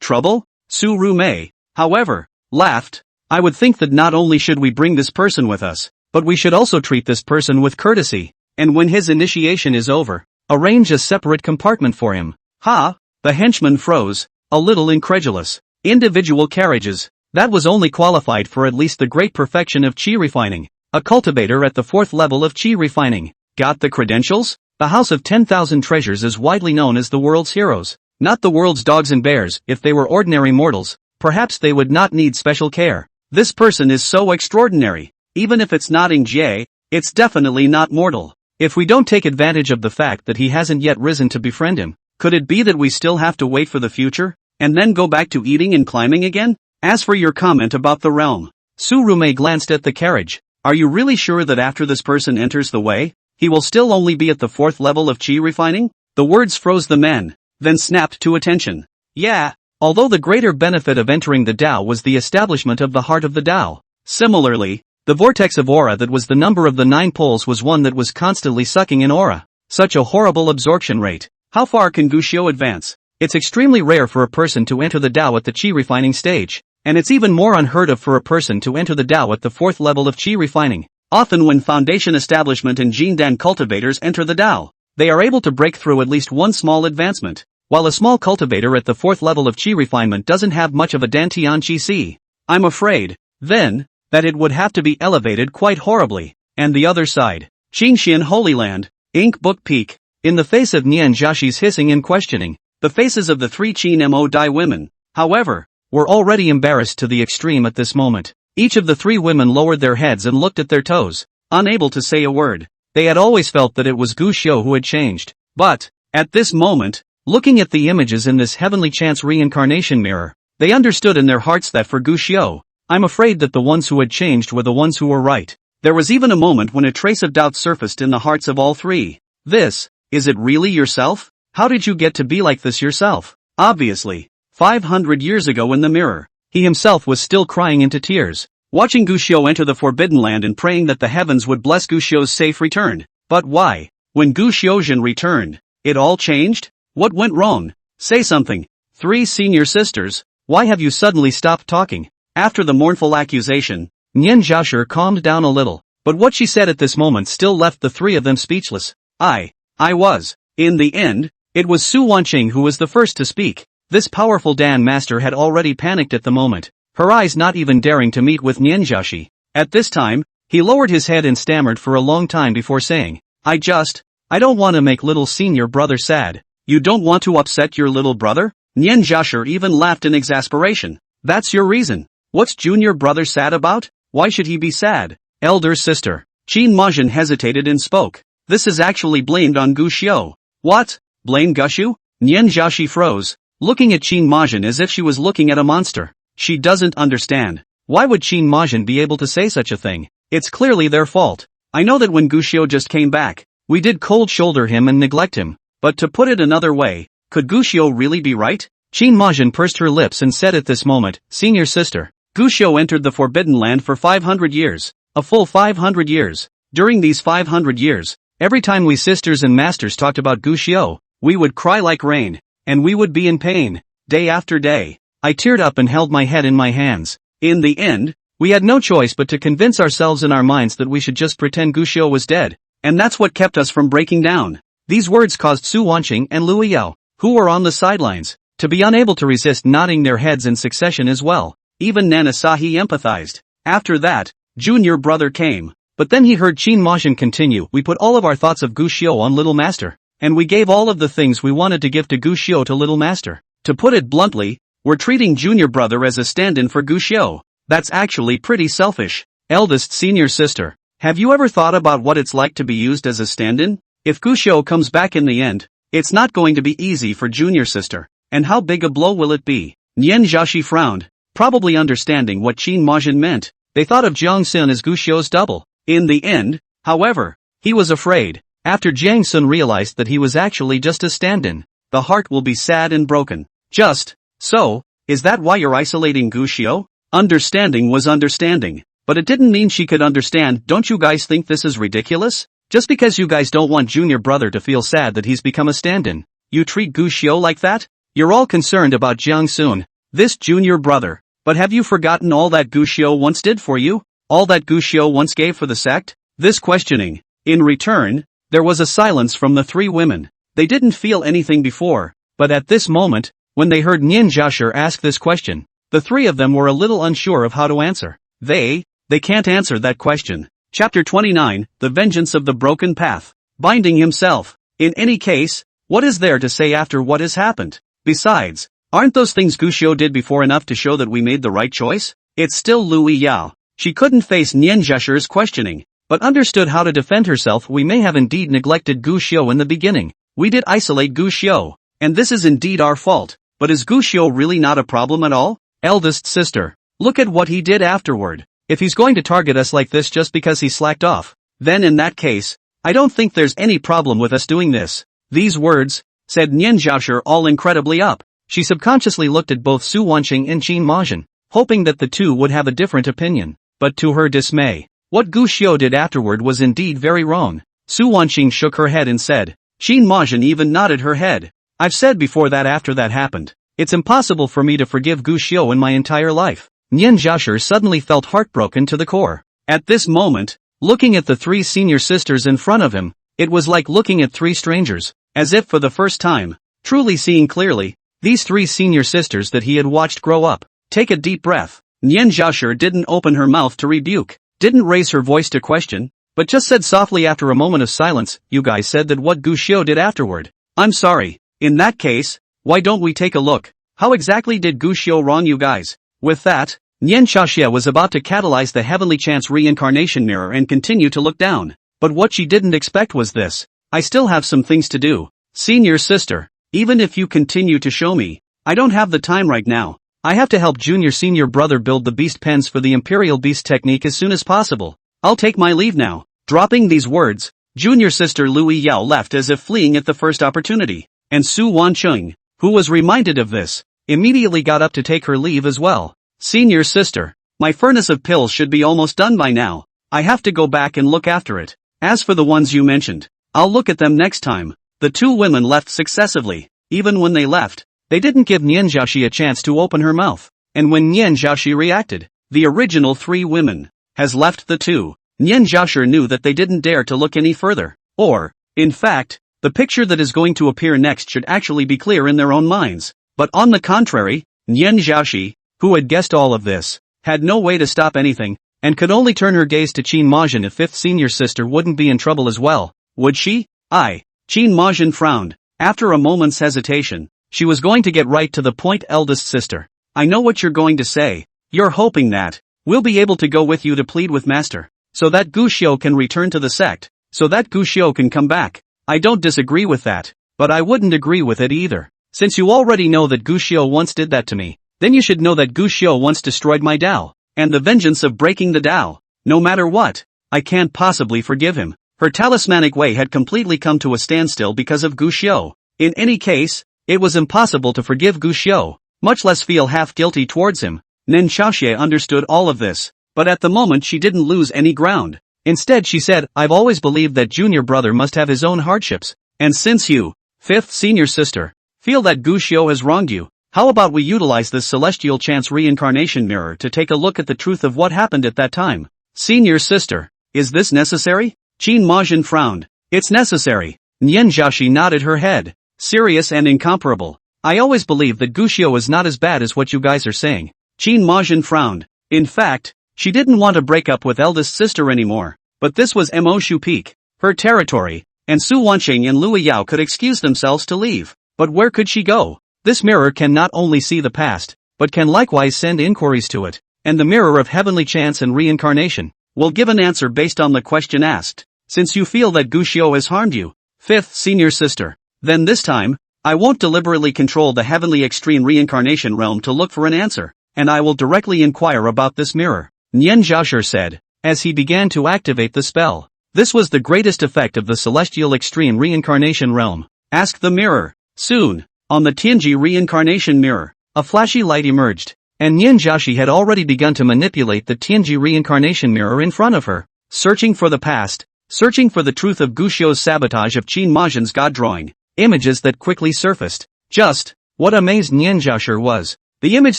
Trouble? Su Rume, however, laughed. I would think that not only should we bring this person with us, but we should also treat this person with courtesy, and when his initiation is over, arrange a separate compartment for him. Ha! The henchman froze, a little incredulous. Individual carriages, that was only qualified for at least the great perfection of chi refining. A cultivator at the 4th level of chi refining. Got the credentials? The House of 10,000 Treasures is widely known as the world's heroes, not the world's dogs and bears. If they were ordinary mortals, perhaps they would not need special care. This person is so extraordinary. Even if it's not in Jie, it's definitely not mortal. If we don't take advantage of the fact that he hasn't yet risen to befriend him, could it be that we still have to wait for the future, and then go back to eating and climbing again? As for your comment about the realm, Su Rume glanced at the carriage. Are you really sure that after this person enters the way, he will still only be at the 4th level of chi refining? The words froze the men, then snapped to attention. Yeah, although the greater benefit of entering the Dao was the establishment of the heart of the Dao. Similarly, the vortex of aura that was the number of the 9 poles was one that was constantly sucking in aura. Such a horrible absorption rate. How far can Guxiu advance? It's extremely rare for a person to enter the Dao at the chi refining stage, and it's even more unheard of for a person to enter the Dao at the 4th level of chi refining. Often when foundation establishment and Jindan cultivators enter the Dao, they are able to break through at least one small advancement, while a small cultivator at the 4th level of chi refinement doesn't have much of a Dantian Chi Si. I'm afraid, then, that it would have to be elevated quite horribly. And the other side, Qingxian Holy Land, Ink Book Peak. In the face of Nian Jiaxi's hissing and questioning, the faces of the 3 Qin Mo Dai women, however, were already embarrassed to the extreme at this moment. Each of the 3 women lowered their heads and looked at their toes, unable to say a word. They had always felt that it was Guxiu who had changed. But, at this moment, looking at the images in this heavenly chance reincarnation mirror, they understood in their hearts that for Guxiu, I'm afraid that the ones who had changed were the ones who were right. There was even a moment when a trace of doubt surfaced in the hearts of all 3. Is it really yourself? How did you get to be like this yourself? Obviously, 500 years ago in the mirror, he himself was still crying into tears, watching Guxiu enter the Forbidden Land and praying that the heavens would bless Guxiu's safe return. But why? When Gu Xiuzhen returned, it all changed? What went wrong? Say something. 3 senior sisters, why have you suddenly stopped talking? After the mournful accusation, Nian Jiashi calmed down a little, but what she said at this moment still left the 3 of them speechless. I was. In the end, it was Su Wanqing who was the first to speak. This powerful Dan master had already panicked at the moment, her eyes not even daring to meet with Nian Jiashi. At this time, he lowered his head and stammered for a long time before saying, I don't want to make little senior brother sad. You don't want to upset your little brother? Nian Jiashi even laughed in exasperation. That's your reason. What's junior brother sad about? Why should he be sad? Elder sister. Qin Majin hesitated and spoke. This is actually blamed on Guxiu. What? Blame Guxiu? Nian Jiashi froze, looking at Qin Majin as if she was looking at a monster. She doesn't understand. Why would Qin Majin be able to say such a thing? It's clearly their fault. I know that when Guxiu just came back, we did cold shoulder him and neglect him. But to put it another way, could Guxiu really be right? Qin Majin pursed her lips and said at this moment, Senior sister, Guxiu entered the Forbidden Land for 500 years. A full 500 years. During these 500 years, every time we sisters and masters talked about Guxiu, we would cry like rain, and we would be in pain, day after day. I teared up and held my head in my hands. In the end, we had no choice but to convince ourselves in our minds that we should just pretend Guxiu was dead, and that's what kept us from breaking down. These words caused Su Wanqing and Lu Yao, who were on the sidelines, to be unable to resist nodding their heads in succession as well. Even Nana Sahi empathized. After that, junior brother came. But then he heard Qin Majin continue, we put all of our thoughts of Guxiu on Little Master, and we gave all of the things we wanted to give to Guxiu to Little Master. To put it bluntly, we're treating junior brother as a stand-in for Guxiu. That's actually pretty selfish. Eldest senior sister, have you ever thought about what it's like to be used as a stand-in? If Guxiu comes back in the end, it's not going to be easy for junior sister. And how big a blow will it be? Nian Jiaxi frowned, probably understanding what Qin Majin meant. They thought of Jiang Sun as Guxiu's double. In the end, however, he was afraid. After Jiang Sun realized that he was actually just a stand-in, the heart will be sad and broken. Just so, is that why you're isolating Guxiu? Understanding was understanding, but it didn't mean she could understand. Don't you guys think this is ridiculous? Just because you guys don't want junior brother to feel sad that he's become a stand-in, you treat Guxiu like that? You're all concerned about Jiang Sun, this junior brother, but have you forgotten all that Guxiu once did for you? All that Guxiu once gave for the sect? This questioning. In return, there was a silence from the three women. They didn't feel anything before, but at this moment, when they heard Nian Jiaxi ask this question, the three of them were a little unsure of how to answer. They can't answer that question. Chapter 29, The Vengeance of the Broken Path. Binding himself. In any case, what is there to say after what has happened? Besides, aren't those things Guxiu did before enough to show that we made the right choice? It's still Lu Yao. She couldn't face Nian Jiaxi's questioning, but understood how to defend herself. We may have indeed neglected Guxiu in the beginning. We did isolate Guxiu, and this is indeed our fault. But is Guxiu really not a problem at all? Eldest sister, look at what he did afterward. If he's going to target us like this just because he slacked off, then in that case, I don't think there's any problem with us doing this. These words, said Nian Jiaxi, all incredibly up. She subconsciously looked at both Su Wanqing and Qin Majin, hoping that the two would have a different opinion. But to her dismay, what Guxiu did afterward was indeed very wrong. Su Wanqing shook her head and said. Qin Majin even nodded her head. I've said before that after that happened, it's impossible for me to forgive Guxiu in my entire life. Nian Jiaxi suddenly felt heartbroken to the core. At this moment, looking at the three senior sisters in front of him, it was like looking at three strangers, as if for the first time, truly seeing clearly, these three senior sisters that he had watched grow up. Take a deep breath. Nian Jiaxi didn't open her mouth to rebuke, didn't raise her voice to question, but just said softly after a moment of silence, you guys said that what Guxiu did afterward. I'm sorry. In that case, why don't we take a look? How exactly did Guxiu wrong you guys? With that, Nian Jiaxi was about to catalyze the heavenly chance reincarnation mirror and continue to look down. But what she didn't expect was this. I still have some things to do. Senior sister, even if you continue to show me, I don't have the time right now. I have to help senior brother build the beast pens for the Imperial Beast technique as soon as possible. I'll take my leave now. Dropping these words, junior sister Lu Yao left as if fleeing at the first opportunity. And Su Wanqing, who was reminded of this, immediately got up to take her leave as well. Senior sister, my furnace of pills should be almost done by now. I have to go back and look after it. As for the ones you mentioned, I'll look at them next time. The two women left successively. Even when they left, they didn't give Nian Jiaxi a chance to open her mouth. And when Nian Jiaxi reacted, the original three women has left the two. Nian Jiaxi knew that they didn't dare to look any further. Or, in fact, the picture that is going to appear next should actually be clear in their own minds. But on the contrary, Nian Jiaxi, who had guessed all of this, had no way to stop anything, and could only turn her gaze to Qin Majin if fifth senior sister wouldn't be in trouble as well. Would she? Qin Majin frowned. After a moment's hesitation, she was going to get right to the point. Eldest sister, I know what you're going to say. You're hoping that we'll be able to go with you to plead with master, so that Guxiu can return to the sect, so that Guxiu can come back. I don't disagree with that, but I wouldn't agree with it either. Since you already know that Guxiu once did that to me, then you should know that Guxiu once destroyed my Dao, and the vengeance of breaking the Dao. No matter what, I can't possibly forgive him. Her talismanic way had completely come to a standstill because of Guxiu. In any case, it was impossible to forgive Guxiu, much less feel half guilty towards him. Nian Jiaxi understood all of this, but at the moment she didn't lose any ground. Instead she said, I've always believed that junior brother must have his own hardships, and since you, fifth senior sister, feel that Guxiu has wronged you, how about we utilize this celestial chance reincarnation mirror to take a look at the truth of what happened at that time? Senior sister, is this necessary? Qin Majin frowned. It's necessary. Nian Jiaxi nodded her head. Serious and incomparable. I always believed that Guxiu is not as bad as what you guys are saying. Qin Majin frowned. In fact, she didn't want to break up with eldest sister anymore. But this was Mo Shu Peak, her territory, and Su Wanqing and Lu Yao could excuse themselves to leave. But where could she go? This mirror can not only see the past, but can likewise send inquiries to it, and the mirror of heavenly chance and reincarnation will give an answer based on the question asked. Since you feel that Guxiu has harmed you, Fifth senior sister. Then this time, I won't deliberately control the heavenly extreme reincarnation realm to look for an answer, and I will directly inquire about this mirror, Nian Zhaoshi said, as he began to activate the spell. This was the greatest effect of the celestial extreme reincarnation realm. Ask the mirror. Soon, on the Tianji reincarnation mirror, a flashy light emerged, and Nian Zhaoshi had already begun to manipulate the Tianji reincarnation mirror in front of her, searching for the past, searching for the truth of Guxiu's sabotage of Qin Majin's god drawing, images that quickly surfaced. Just what amazed Nian Zhaoshi was, the image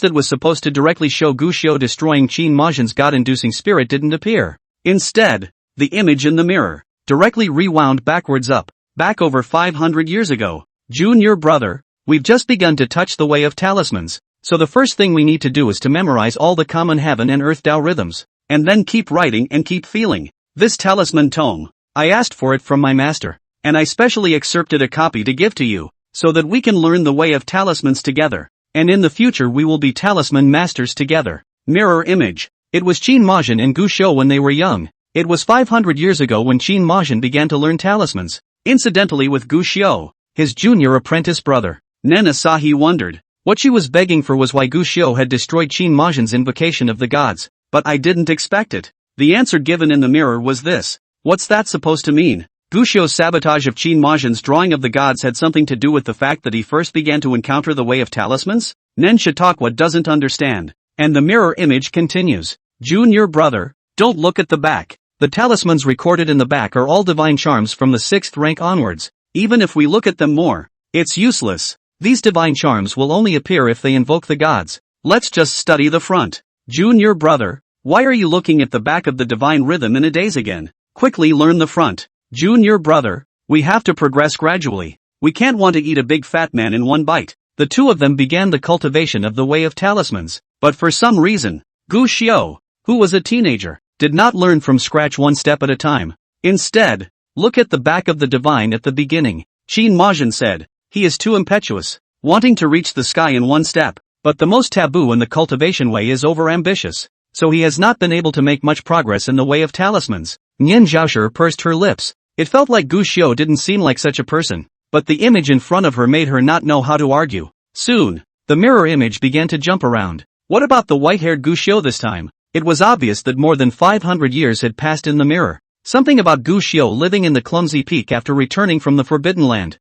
that was supposed to directly show Guxiu destroying Qin Majin's god-inducing spirit didn't appear. Instead, the image in the mirror directly rewound back over 500 years ago. Junior brother, we've just begun to touch the way of talismans, so the first thing we need to do is to memorize all the common heaven and earth Tao rhythms, and then keep writing and keep feeling. This talisman tome, I asked for it from my master, and I specially excerpted a copy to give to you, so that we can learn the way of talismans together, and in the future we will be talisman masters together. Mirror image. It was Qin Majin and Guxiu when they were young. It was 500 years ago when Qin Majin began to learn talismans, incidentally with Guxiu, his junior apprentice brother. Nen Asahi wondered. What she was begging for was why Guxiu had destroyed Qin Majin's invocation of the gods, but I didn't expect it. The answer given in the mirror was this. What's that supposed to mean? Guxiu's sabotage of Qin Majin's drawing of the gods had something to do with the fact that he first began to encounter the way of talismans? Nen Chautauqua doesn't understand. And the mirror image continues. Junior brother, don't look at the back. The talismans recorded in the back are all divine charms from the 6th rank onwards. Even if we look at them more, it's useless. These divine charms will only appear if they invoke the gods. Let's just study the front. Junior brother, why are you looking at the back of the divine rhythm in a daze again? Quickly learn the front. Junior brother, we have to progress gradually. We can't want to eat a big fat man in one bite. The two of them began the cultivation of the way of talismans, but for some reason, Guxiu, who was a teenager, did not learn from scratch one step at a time. Instead, look at the back of the divine at the beginning. Qin Majin said, he is too impetuous, wanting to reach the sky in one step, but the most taboo in the cultivation way is overambitious, so he has not been able to make much progress in the way of talismans. Nian Zhaoshi pursed her lips. It felt like Guxiu didn't seem like such a person, but the image in front of her made her not know how to argue. Soon, the mirror image began to jump around. What about the white-haired Guxiu this time? It was obvious that more than 500 years had passed in the mirror. Something about Guxiu living in the clumsy peak after returning from the Forbidden Land.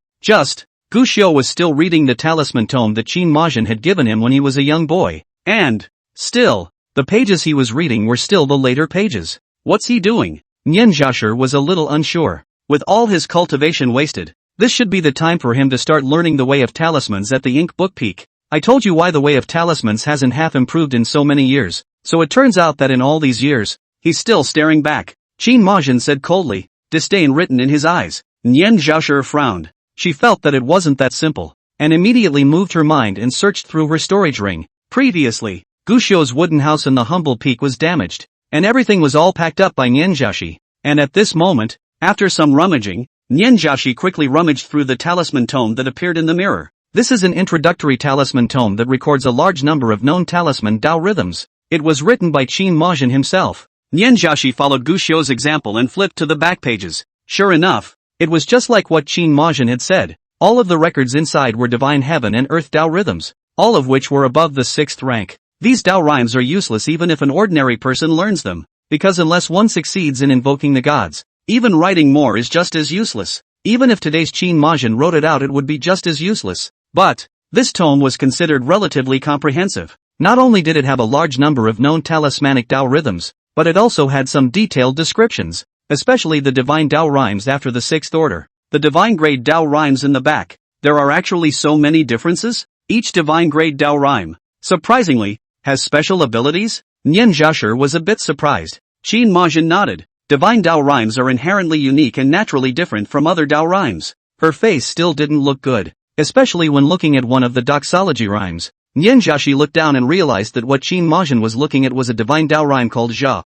Guxiu was still reading the talisman tome that Qin Majin had given him when he was a young boy. And, still, the pages he was reading were still the later pages. What's he doing? Nian Zhaoshi was a little unsure. With all his cultivation wasted, this should be the time for him to start learning the way of talismans at the ink book peak. I told you why the way of talismans hasn't half improved in so many years, so it turns out that in all these years, he's still staring back. Qin Majin said coldly, disdain written in his eyes. Nian Zhaoshi frowned. She felt that it wasn't that simple, and immediately moved her mind and searched through her storage ring. Previously, Guxiu's wooden house in the humble peak was damaged, and everything was all packed up by Nian Zhaoshi. And at this moment, after some rummaging, Nian Zhaoshi quickly rummaged through the talisman tome that appeared in the mirror. This is an introductory talisman tome that records a large number of known talisman Tao rhythms. It was written by Qin Majin himself. Nian Zhaoshi followed Guxiu's example and flipped to the back pages. Sure enough, it was just like what Qin Majin had said. All of the records inside were divine heaven and earth Tao rhythms, all of which were above the 6th rank. These Tao rhymes are useless even if an ordinary person learns them, because unless one succeeds in invoking the gods, even writing more is just as useless. Even if today's Qin Majin wrote it out, it would be just as useless. But, this tome was considered relatively comprehensive. Not only did it have a large number of known talismanic Tao rhythms, but it also had some detailed descriptions, especially the divine Tao rhymes after the 6th order. The divine grade Tao rhymes in the back. There are actually so many differences? Each divine grade Tao rhyme, surprisingly, has special abilities? Nian Zhaoshi was a bit surprised. Qin Majin nodded. Divine Tao rhymes are inherently unique and naturally different from other Tao rhymes. Her face still didn't look good, especially when looking at one of the doxology rhymes. Nian Zhaoshi looked down and realized that what Qin Majin was looking at was a divine Tao rhyme called Zha.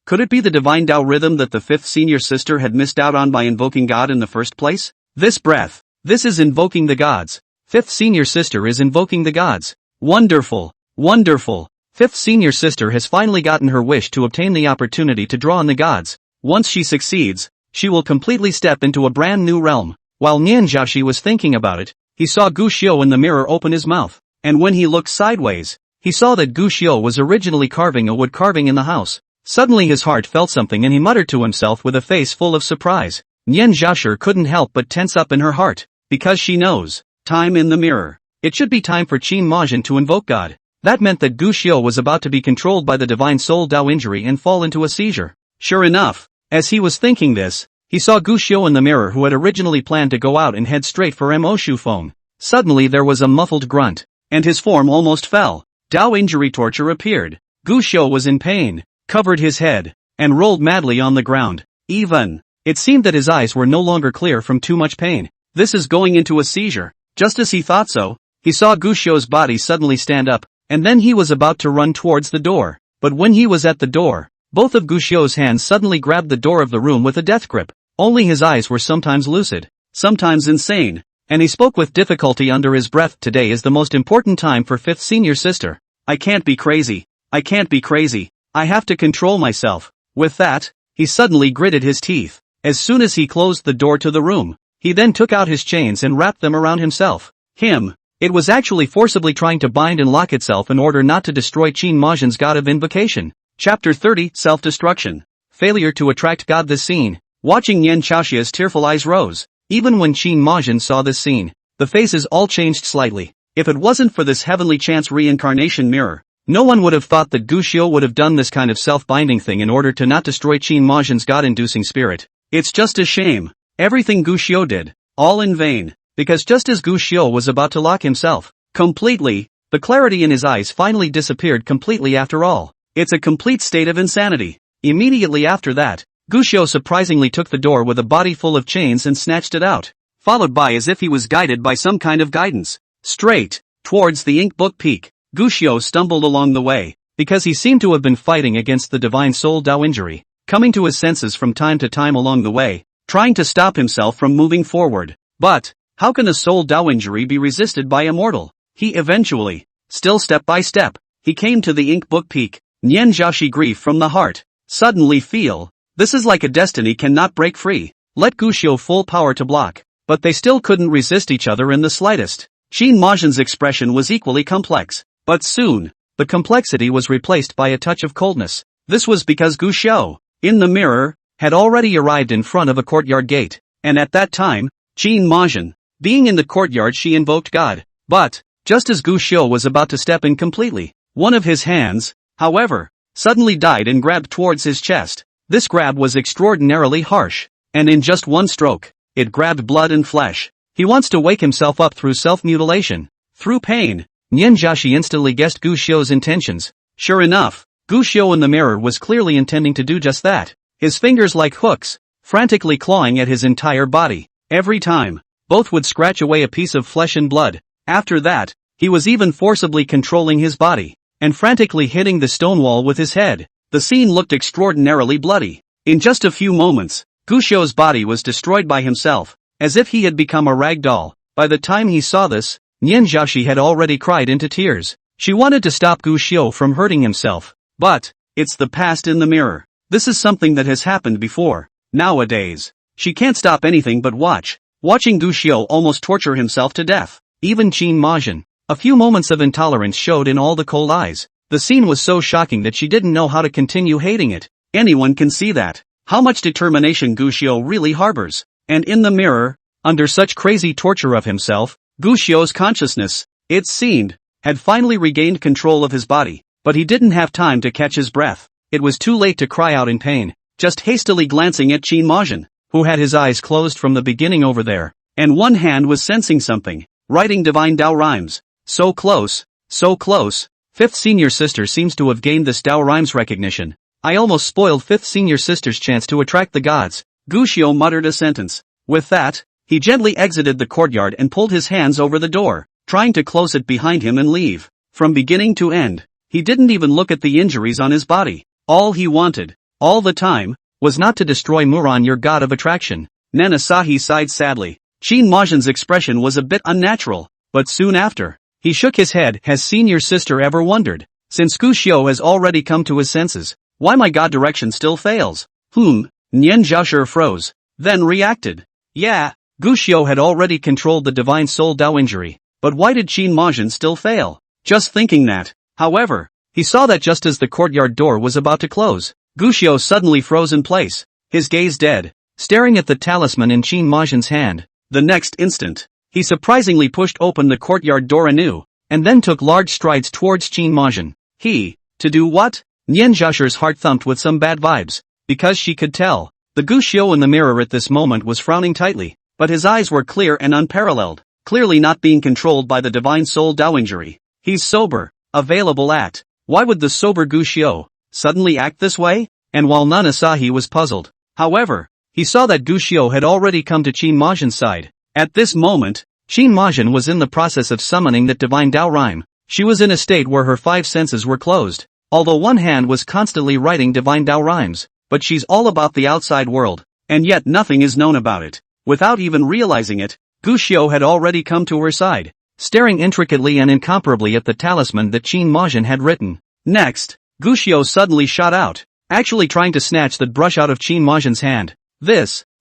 Could it be the divine Tao rhythm that the 5th senior sister had missed out on by invoking God in the first place? This is invoking the gods. 5th senior sister is invoking the gods. Wonderful, wonderful. 5th senior sister has finally gotten her wish to obtain the opportunity to draw on the gods. Once she succeeds, she will completely step into a brand new realm. While Nian Zhaoxi was thinking about it, he saw Gu Xiu in the mirror open his mouth, and when he looked sideways, he saw that Gu Xiu was originally carving a wood carving in the house. Suddenly his heart felt something and he muttered to himself with a face full of surprise. Nian Zhaoxi couldn't help but tense up in her heart, because she knows, time in the mirror. It should be time for Qin Majin to invoke God. That meant that Gu Xiu was about to be controlled by the divine soul Dao injury and fall into a seizure. Sure enough, as he was thinking this, he saw Gu Xiu in the mirror who had originally planned to go out and head straight for Mo Shu phone. Suddenly there was a muffled grunt, and his form almost fell. Dao injury torture appeared. Gu Xiu was in pain, covered his head, and rolled madly on the ground. It seemed that his eyes were no longer clear from too much pain. This is going into a seizure. Just as he thought so, he saw Gu Xiu's body suddenly stand up, and then he was about to run towards the door. But when he was at the door, both of Gu Xiu's hands suddenly grabbed the door of the room with a death grip. Only his eyes were sometimes lucid, sometimes insane, and he spoke with difficulty under his breath. Today is the most important time for fifth senior sister. I can't be crazy. I can't be crazy. I have to control myself. With that, he suddenly gritted his teeth. As soon as he closed the door to the room, he then took out his chains and wrapped them around himself. It was actually forcibly trying to bind and lock itself in order not to destroy Qin Majin's god of invocation. Chapter 30, Self-Destruction. Failure to attract God. This scene. Watching Nian Zhaoxi's tearful eyes rose. Even when Qin Majin saw this scene, the faces all changed slightly. If it wasn't for this heavenly chance reincarnation mirror, no one would have thought that Gu Xiu would have done this kind of self-binding thing in order to not destroy Qin Majin's god-inducing spirit. It's just a shame. Everything Gu Xiu did, all in vain, because just as Gu Xiu was about to lock himself completely, the clarity in his eyes finally disappeared completely after all. It's a complete state of insanity. Immediately after that, Gu Xiu surprisingly took the door with a body full of chains and snatched it out, followed by as if he was guided by some kind of guidance. Straight towards the ink book peak, Gu Xiu stumbled along the way, because he seemed to have been fighting against the divine soul Dao injury, coming to his senses from time to time along the way, trying to stop himself from moving forward. But how can the soul Dao injury be resisted by a mortal? He eventually, still step by step, he came to the ink book peak. Nian Zhaoxi grief from the heart. Suddenly feel, this is like a destiny cannot break free. Let Gu Xiu full power to block, but they still couldn't resist each other in the slightest. Qin Majin's expression was equally complex, but soon, the complexity was replaced by a touch of coldness. This was because Gu Xiu, in the mirror, had already arrived in front of a courtyard gate, and at that time, Qin Majin, being in the courtyard, she invoked God. But, just as Gu Xiu was about to step in completely, one of his hands, however, suddenly died and grabbed towards his chest. This grab was extraordinarily harsh, and in just one stroke, it grabbed blood and flesh. He wants to wake himself up through self-mutilation, through pain. Nian Zhaoxi instantly guessed Gu Xiu's intentions. Sure enough, Gu Xiu in the mirror was clearly intending to do just that, his fingers like hooks, frantically clawing at his entire body. Every time, both would scratch away a piece of flesh and blood. After that, he was even forcibly controlling his body, and frantically hitting the stone wall with his head. The scene looked extraordinarily bloody. In just a few moments, Gu Xiu's body was destroyed by himself, as if he had become a rag doll. By the time he saw this, Nian Zhaoxi had already cried into tears. She wanted to stop Gu Xiu from hurting himself. But, it's the past in the mirror. This is something that has happened before. Nowadays, she can't stop anything but watching Gu Xiu almost torture himself to death. Even Qin Majin, a few moments of intolerance showed in all the cold eyes. The scene was so shocking that she didn't know how to continue hating it. Anyone can see that. How much determination Gu Xiu really harbors. And in the mirror, under such crazy torture of himself, Gu Xiu's consciousness, it seemed, had finally regained control of his body, but he didn't have time to catch his breath. It was too late to cry out in pain, just hastily glancing at Qin Majin, who had his eyes closed from the beginning over there, and one hand was sensing something, writing divine Dao rhymes. So close, so close. Fifth senior sister seems to have gained this Dao rhymes recognition. I almost spoiled fifth senior sister's chance to attract the gods. Gu Xiu muttered a sentence. With that, he gently exited the courtyard and pulled his hands over the door, trying to close it behind him and leave. From beginning to end, he didn't even look at the injuries on his body. All he wanted, all the time, was not to destroy Muran, your god of attraction. Nana Sahi sighed sadly. Qin Majin's expression was a bit unnatural, but soon after, he shook his head. Has senior sister ever wondered, since Gu Xiu has already come to his senses, why my god direction still fails? Nian Zhaoxi froze. then reacted. Yeah, Guxiu had already controlled the divine soul Dao injury, but why did Qin Majin still fail? Just thinking that. However, he saw that just as the courtyard door was about to close, Guxiu suddenly froze in place, his gaze dead, staring at the talisman in Qin Majin's hand. The next instant, he surprisingly pushed open the courtyard door anew, and then took large strides towards Qin Majin. To do what? Nian Zhasher's heart thumped with some bad vibes, because she could tell. The Guxiu in the mirror at this moment was frowning tightly, but his eyes were clear and unparalleled, clearly not being controlled by the divine soul Dao injury. He's sober, available at. Why would the sober Guxiu suddenly act this way? And while Nana Asahi was puzzled, however, he saw that Guxiu had already come to Qin Majin's side. At this moment, Qin Majin was in the process of summoning that divine Dao rhyme. She was in a state where her five senses were closed, although one hand was constantly writing divine Dao rhymes, but she's all about the outside world, and yet nothing is known about it. Without even realizing it, Guxiu had already come to her side, staring intricately and incomparably at the talisman that Qin Majin had written. Next, Guxiu suddenly shot out, actually trying to snatch that brush out of Qin Majin's hand.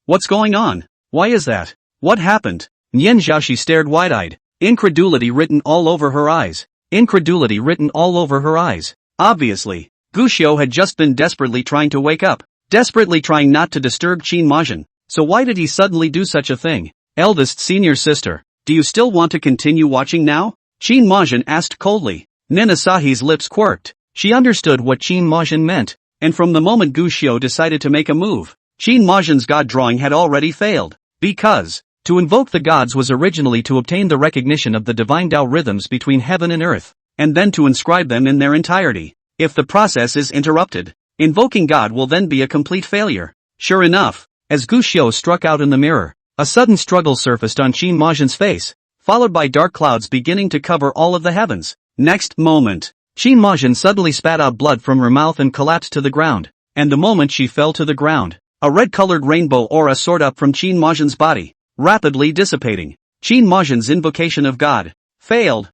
What's going on? Why is that? What happened? Nian Zhaoxi stared wide-eyed, incredulity written all over her eyes. Incredulity written all over her eyes. Obviously, Guxiu had just been desperately trying to wake up, desperately trying not to disturb Qin Majin, so why did he suddenly do such a thing? Eldest senior sister, do you still want to continue watching now? Qin Majin asked coldly. Nana Asahi's lips quirked. She understood what Qin Majin meant, and from the moment Guxiu decided to make a move, Qin Majin's god drawing had already failed, because to invoke the gods was originally to obtain the recognition of the divine Dao rhythms between heaven and earth, and then to inscribe them in their entirety. If the process is interrupted, invoking God will then be a complete failure. Sure enough, as Guxiu struck out in the mirror, a sudden struggle surfaced on Qin Majin's face, followed by dark clouds beginning to cover all of the heavens. Next moment, Qin Majin suddenly spat out blood from her mouth and collapsed to the ground, and the moment she fell to the ground, a red-colored rainbow aura soared up from Qin Majin's body, rapidly dissipating. Qin Majin's invocation of God failed.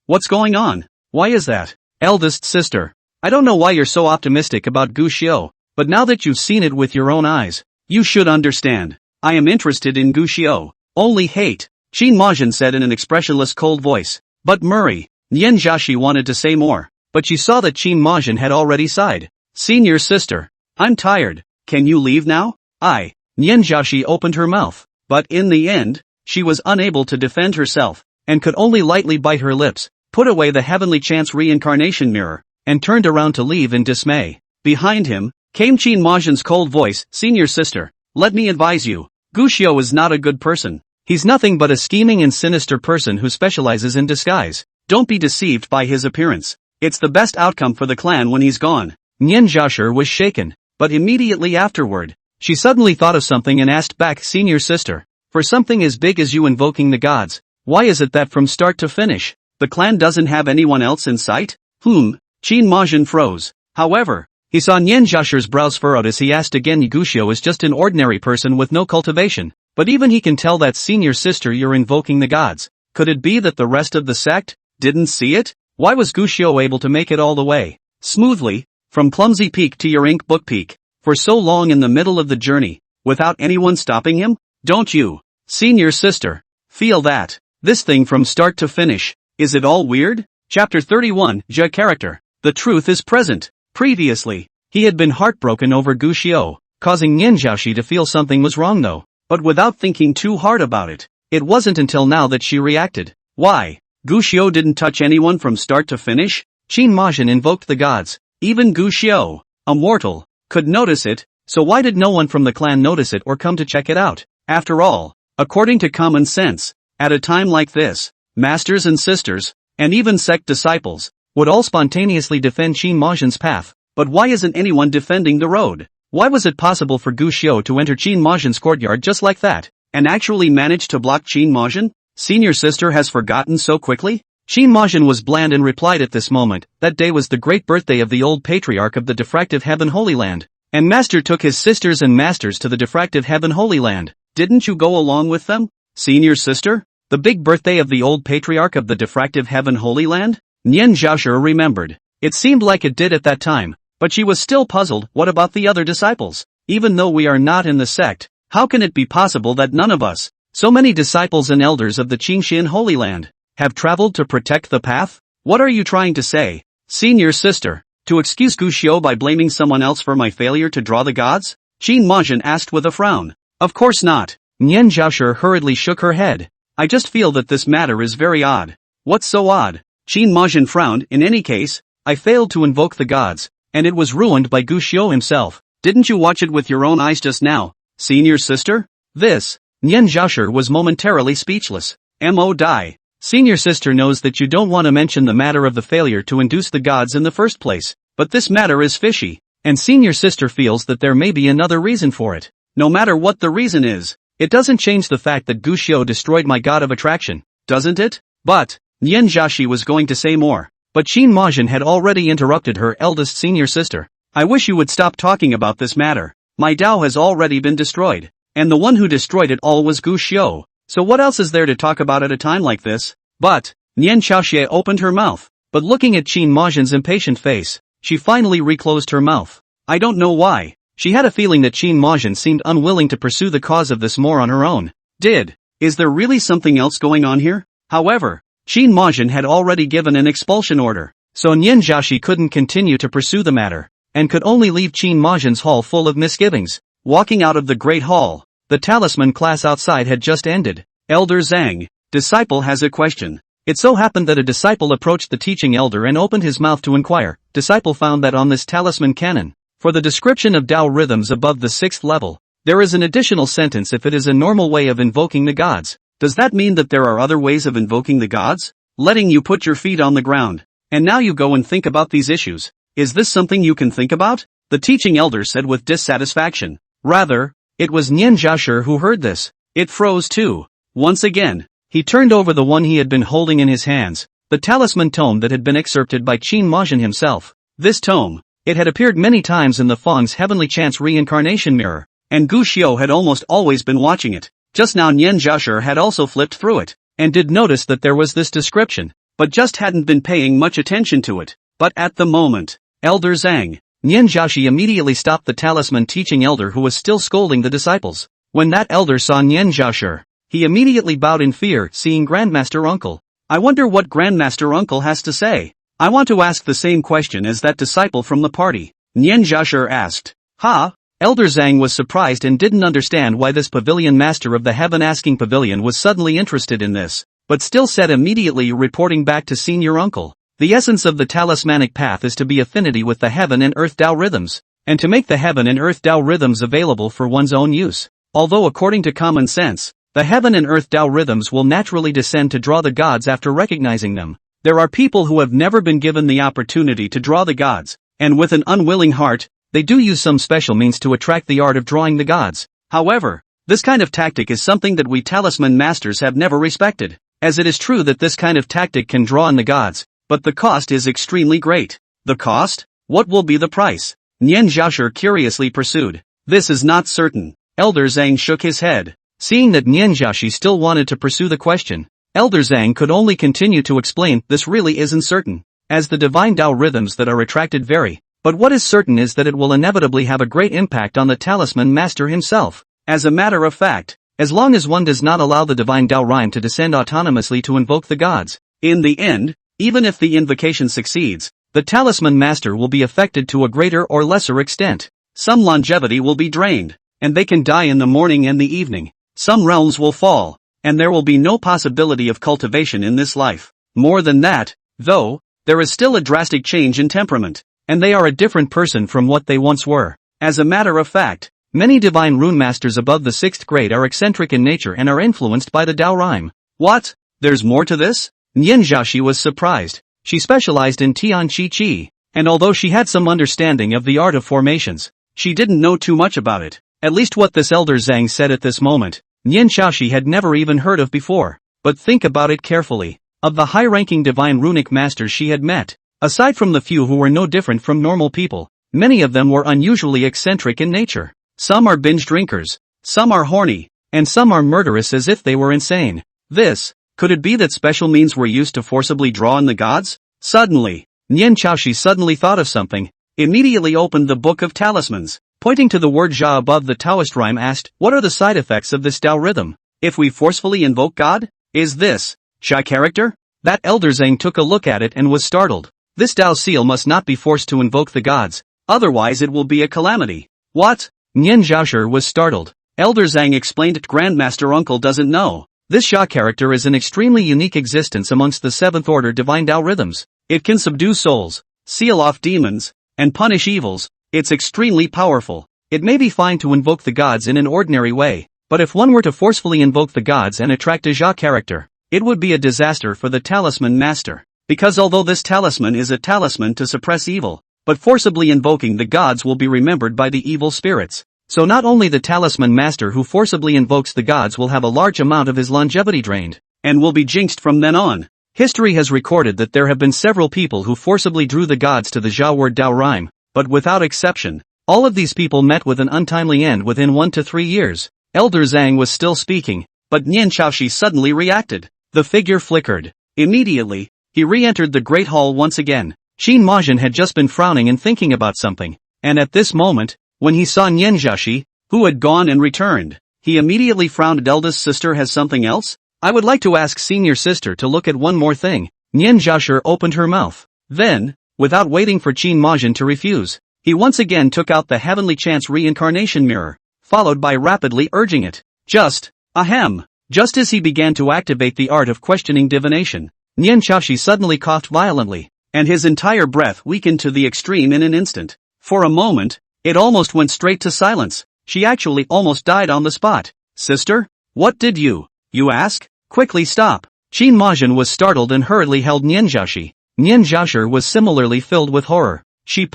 What's going on? Why is that? Eldest sister, I don't know why you're so optimistic about Guxiu, but now that you've seen it with your own eyes, you should understand. I am interested in Guxiu. Only hate, Qin Majin said in an expressionless cold voice. But Nian Zhaoxi wanted to say more, but she saw that Qin Majin had already sighed. Senior sister, I'm tired. Can you leave now? Nian Zhaoxi opened her mouth, but in the end, she was unable to defend herself, and could only lightly bite her lips, put away the heavenly chance reincarnation mirror, and turned around to leave in dismay. Behind him, came Qin Majin's cold voice. Senior sister, let me advise you, Guxiu is not a good person. He's nothing but a scheming and sinister person who specializes in disguise. Don't be deceived by his appearance. It's the best outcome for the clan when he's gone. Nian Zhaoxi was shaken, but immediately afterward, she suddenly thought of something and asked back, Senior sister, for something as big as you invoking the gods, why is it that from start to finish, the clan doesn't have anyone else in sight? Qin Majin froze. However, he saw Nian Zhaoxi's brows furrowed as he asked again. Guxiu is just an ordinary person with no cultivation, but even he can tell that. Senior sister, you're invoking the gods. Could it be that the rest of the sect didn't see it? Why was Guxiu able to make it all the way smoothly, from clumsy peak to your ink book peak, for so long in the middle of the journey, without anyone stopping him? Don't you, senior sister, feel that this thing from start to finish, is it all weird? Chapter 31, Ja character. The truth is present. Previously, he had been heartbroken over Guxiu, causing Nian Zhaoxi to feel something was wrong though, but without thinking too hard about it. It wasn't until now that she reacted. Why? Guxiu didn't touch anyone from start to finish? Qin Majin invoked the gods. Even Guxiu, a mortal, could notice it, so why did no one from the clan notice it or come to check it out? After all, according to common sense, at a time like this, masters and sisters, and even sect disciples, would all spontaneously defend Qin Majin's path. But why isn't anyone defending the road? Why was it possible for Guxiu to enter Qin Majin's courtyard just like that, and actually manage to block Qin Majin? Senior sister has forgotten so quickly? Qin Majin was bland and replied, at this moment, that day was the great birthday of the old patriarch of the diffractive heaven Holy Land, and master took his sisters and masters to the diffractive heaven Holy Land. Didn't you go along with them? Senior sister? The big birthday of the old patriarch of the diffractive heaven Holy Land? Nian Zhaoxi remembered. It seemed like it did at that time, but she was still puzzled. What about the other disciples? Even though we are not in the sect, How can it be possible that none of us, so many disciples and elders of the Qingxian Holy Land, have traveled to protect the path? What are you trying to say, senior sister? To excuse Guxiu by blaming someone else for my failure to draw the gods? Qin Majin asked with a frown. Of course not. Nian Zhaoshi hurriedly shook her head. I just feel that this matter is very odd. What's so odd? Qin Majin frowned. In any case, I failed to invoke the gods, and it was ruined by Guxiu himself. Didn't you watch it with your own eyes just now, senior sister? This. Nian Zhaoshi was momentarily speechless. Mo Dai. Senior sister knows that you don't want to mention the matter of the failure to induce the gods in the first place, but this matter is fishy, and senior sister feels that there may be another reason for it. No matter what the reason is, it doesn't change the fact that Guxiu destroyed my god of attraction, doesn't it? But, Nian Zhaoshi was going to say more, but Qin Majin had already interrupted her eldest senior sister. I wish you would stop talking about this matter. My Dao has already been destroyed, and the one who destroyed it all was Guxiu. So what else is there to talk about at a time like this? But, Nian Zhaoshi opened her mouth, but looking at Qin Majin's impatient face, she finally reclosed her mouth. I don't know why. She had a feeling that Qin Majin seemed unwilling to pursue the cause of this more on her own. Is there really something else going on here? However, Qin Majin had already given an expulsion order, so Nian Zhaoshi couldn't continue to pursue the matter, and could only leave Qin Majin's hall full of misgivings. Walking out of the Great Hall, the talisman class outside had just ended. Elder Zhang, disciple has a question. It so happened that a disciple approached the teaching elder and opened his mouth to inquire. Disciple found that on this talisman canon, for the description of Tao rhythms above the 6th level, there is an additional sentence if it is a normal way of invoking the gods. Does that mean that there are other ways of invoking the gods? Letting you put your feet on the ground. And now you go and think about these issues. Is this something you can think about? The teaching elder said with dissatisfaction. Rather, it was Nian Zhaoshi who heard this. It froze too. Once again, he turned over the one he had been holding in his hands, the talisman tome that had been excerpted by Qin Majin himself. This tome, it had appeared many times in the Feng's Heavenly Chance reincarnation mirror, and Guxiu had almost always been watching it. Just now Nian Zhaoshi had also flipped through it, and did notice that there was this description, but just hadn't been paying much attention to it. But at the moment, Elder Zhang, Nian Zhaoshi immediately stopped the talisman teaching elder who was still scolding the disciples. When that elder saw Nian Zhaoshi, he immediately bowed in fear, seeing Grandmaster Uncle. I wonder what Grandmaster Uncle has to say. I want to ask the same question as that disciple from the party. Nian Zhaoshi asked. Ha? Elder Zhang was surprised and didn't understand why this pavilion master of the heaven asking pavilion was suddenly interested in this, but still said immediately, reporting back to senior uncle. The essence of the talismanic path is to be affinity with the heaven and earth Tao rhythms, and to make the heaven and earth Tao rhythms available for one's own use. Although according to common sense, the heaven and earth Tao rhythms will naturally descend to draw the gods after recognizing them. There are people who have never been given the opportunity to draw the gods, and with an unwilling heart, they do use some special means to attract the art of drawing the gods. However, this kind of tactic is something that we talisman masters have never respected, as it is true that this kind of tactic can draw in the gods, but the cost is extremely great. The cost? What will be the price? Nian Zhaoshi curiously pursued. This is not certain. Elder Zhang shook his head. Seeing that Nian Zhaoshi still wanted to pursue the question, Elder Zhang could only continue to explain, this really isn't certain, as the divine Tao rhythms that are attracted vary, but what is certain is that it will inevitably have a great impact on the talisman master himself. As a matter of fact, as long as one does not allow the divine Tao rhyme to descend autonomously to invoke the gods, in the end, even if the invocation succeeds, the talisman master will be affected to a greater or lesser extent. Some longevity will be drained, and they can die in the morning and the evening. Some realms will fall, and there will be no possibility of cultivation in this life. More than that, though, there is still a drastic change in temperament, and they are a different person from what they once were. As a matter of fact, many divine rune masters above the 6th grade are eccentric in nature and are influenced by the Tao rhyme. What? There's more to this? Nian Zhaoshi was surprised. She specialized in Tian Qi, and although she had some understanding of the art of formations, she didn't know too much about it. At least what this elder Zhang said at this moment, Nian Zhaoshi had never even heard of before. But think about it carefully. Of the high-ranking divine runic masters she had met, aside from the few who were no different from normal people, many of them were unusually eccentric in nature. Some are binge drinkers, some are horny, and some are murderous as if they were insane. Could it be that special means were used to forcibly draw in the gods? Suddenly, Nian Zhaoshi suddenly thought of something, immediately opened the Book of Talismans. Pointing to the word Jia above the Taoist rhyme asked, what are the side effects of this Tao rhythm? If we forcefully invoke God? Is this Jia character? That elder Zhang took a look at it and was startled. This Tao seal must not be forced to invoke the gods, otherwise it will be a calamity. What? Nian Zhaoshi was startled. Elder Zhang explained it. Grandmaster Uncle doesn't know. This Jia character is an extremely unique existence amongst the 7th order divine Tao rhythms. It can subdue souls, seal off demons, and punish evils. It's extremely powerful. It may be fine to invoke the gods in an ordinary way, but if one were to forcefully invoke the gods and attract a Jia character, it would be a disaster for the talisman master. Because although this talisman is a talisman to suppress evil, but forcibly invoking the gods will be remembered by the evil spirits. So not only the talisman master who forcibly invokes the gods will have a large amount of his longevity drained, and will be jinxed from then on. History has recorded that there have been several people who forcibly drew the gods to the Jia word Tao rhyme, but without exception, all of these people met with an untimely end within 1 to 3 years. Elder Zhang was still speaking, but Nian Zhaoshi suddenly reacted. The figure flickered. Immediately, he re-entered the Great Hall once again. Qin Majin had just been frowning and thinking about something, and at this moment, when he saw Nian Zhaoshi, who had gone and returned, he immediately frowned. Eldest sister has something else? I would like to ask senior sister to look at one more thing. Nian Zhaoshi opened her mouth. Then, without waiting for Qin Majin to refuse, he once again took out the Heavenly Chance reincarnation mirror, followed by rapidly urging it. Just as he began to activate the art of questioning divination, Nian Zhaoshi suddenly coughed violently, and his entire breath weakened to the extreme in an instant. For a moment, it almost went straight to silence. She actually almost died on the spot. Sister? What did you ask? Quickly stop. Qin Majin was startled and hurriedly held Nian Zhaoshi. Nian Zhaoshi was similarly filled with horror. She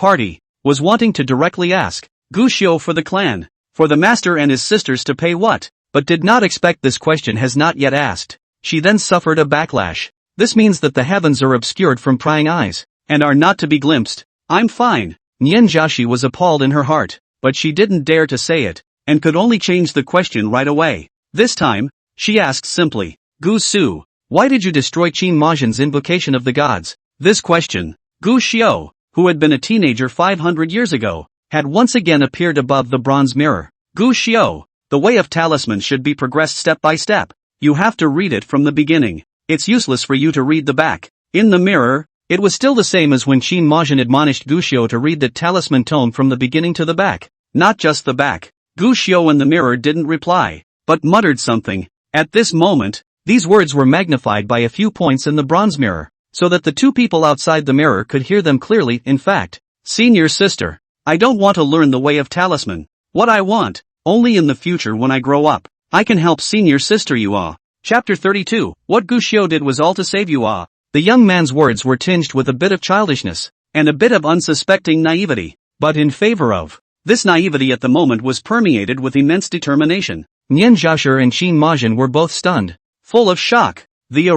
was wanting to directly ask, Gu Xiu for the clan, for the master and his sisters to pay what? But did not expect this question has not yet asked. She then suffered a backlash. This means that the heavens are obscured from prying eyes, and are not to be glimpsed. I'm fine. Nian Zhaoshi was appalled in her heart, but she didn't dare to say it, and could only change the question right away. This time, she asked simply, Gu Su, why did you destroy Qin Majin's invocation of the gods? This question, Gu Xiu, who had been a teenager 500 years ago, had once again appeared above the bronze mirror. Gu Xiu, the way of talismans should be progressed step by step. You have to read it from the beginning. It's useless for you to read the back. In the mirror, it was still the same as when Qin Majin admonished Gu Xiu to read the talisman tome from the beginning to the back. Not just the back. Gu Xiu in the mirror didn't reply, but muttered something. At this moment, these words were magnified by a few points in the bronze mirror, so that the two people outside the mirror could hear them clearly. In fact, senior sister, I don't want to learn the way of talisman. What I want, only in the future when I grow up, I can help senior sister you are. Chapter 32, What Gu Xiu did was all to save you are. The young man's words were tinged with a bit of childishness, and a bit of unsuspecting naivety, but in favor of. This naivety at the moment was permeated with immense determination. Nian Zhaoshi and Qin Majin were both stunned, full of shock. The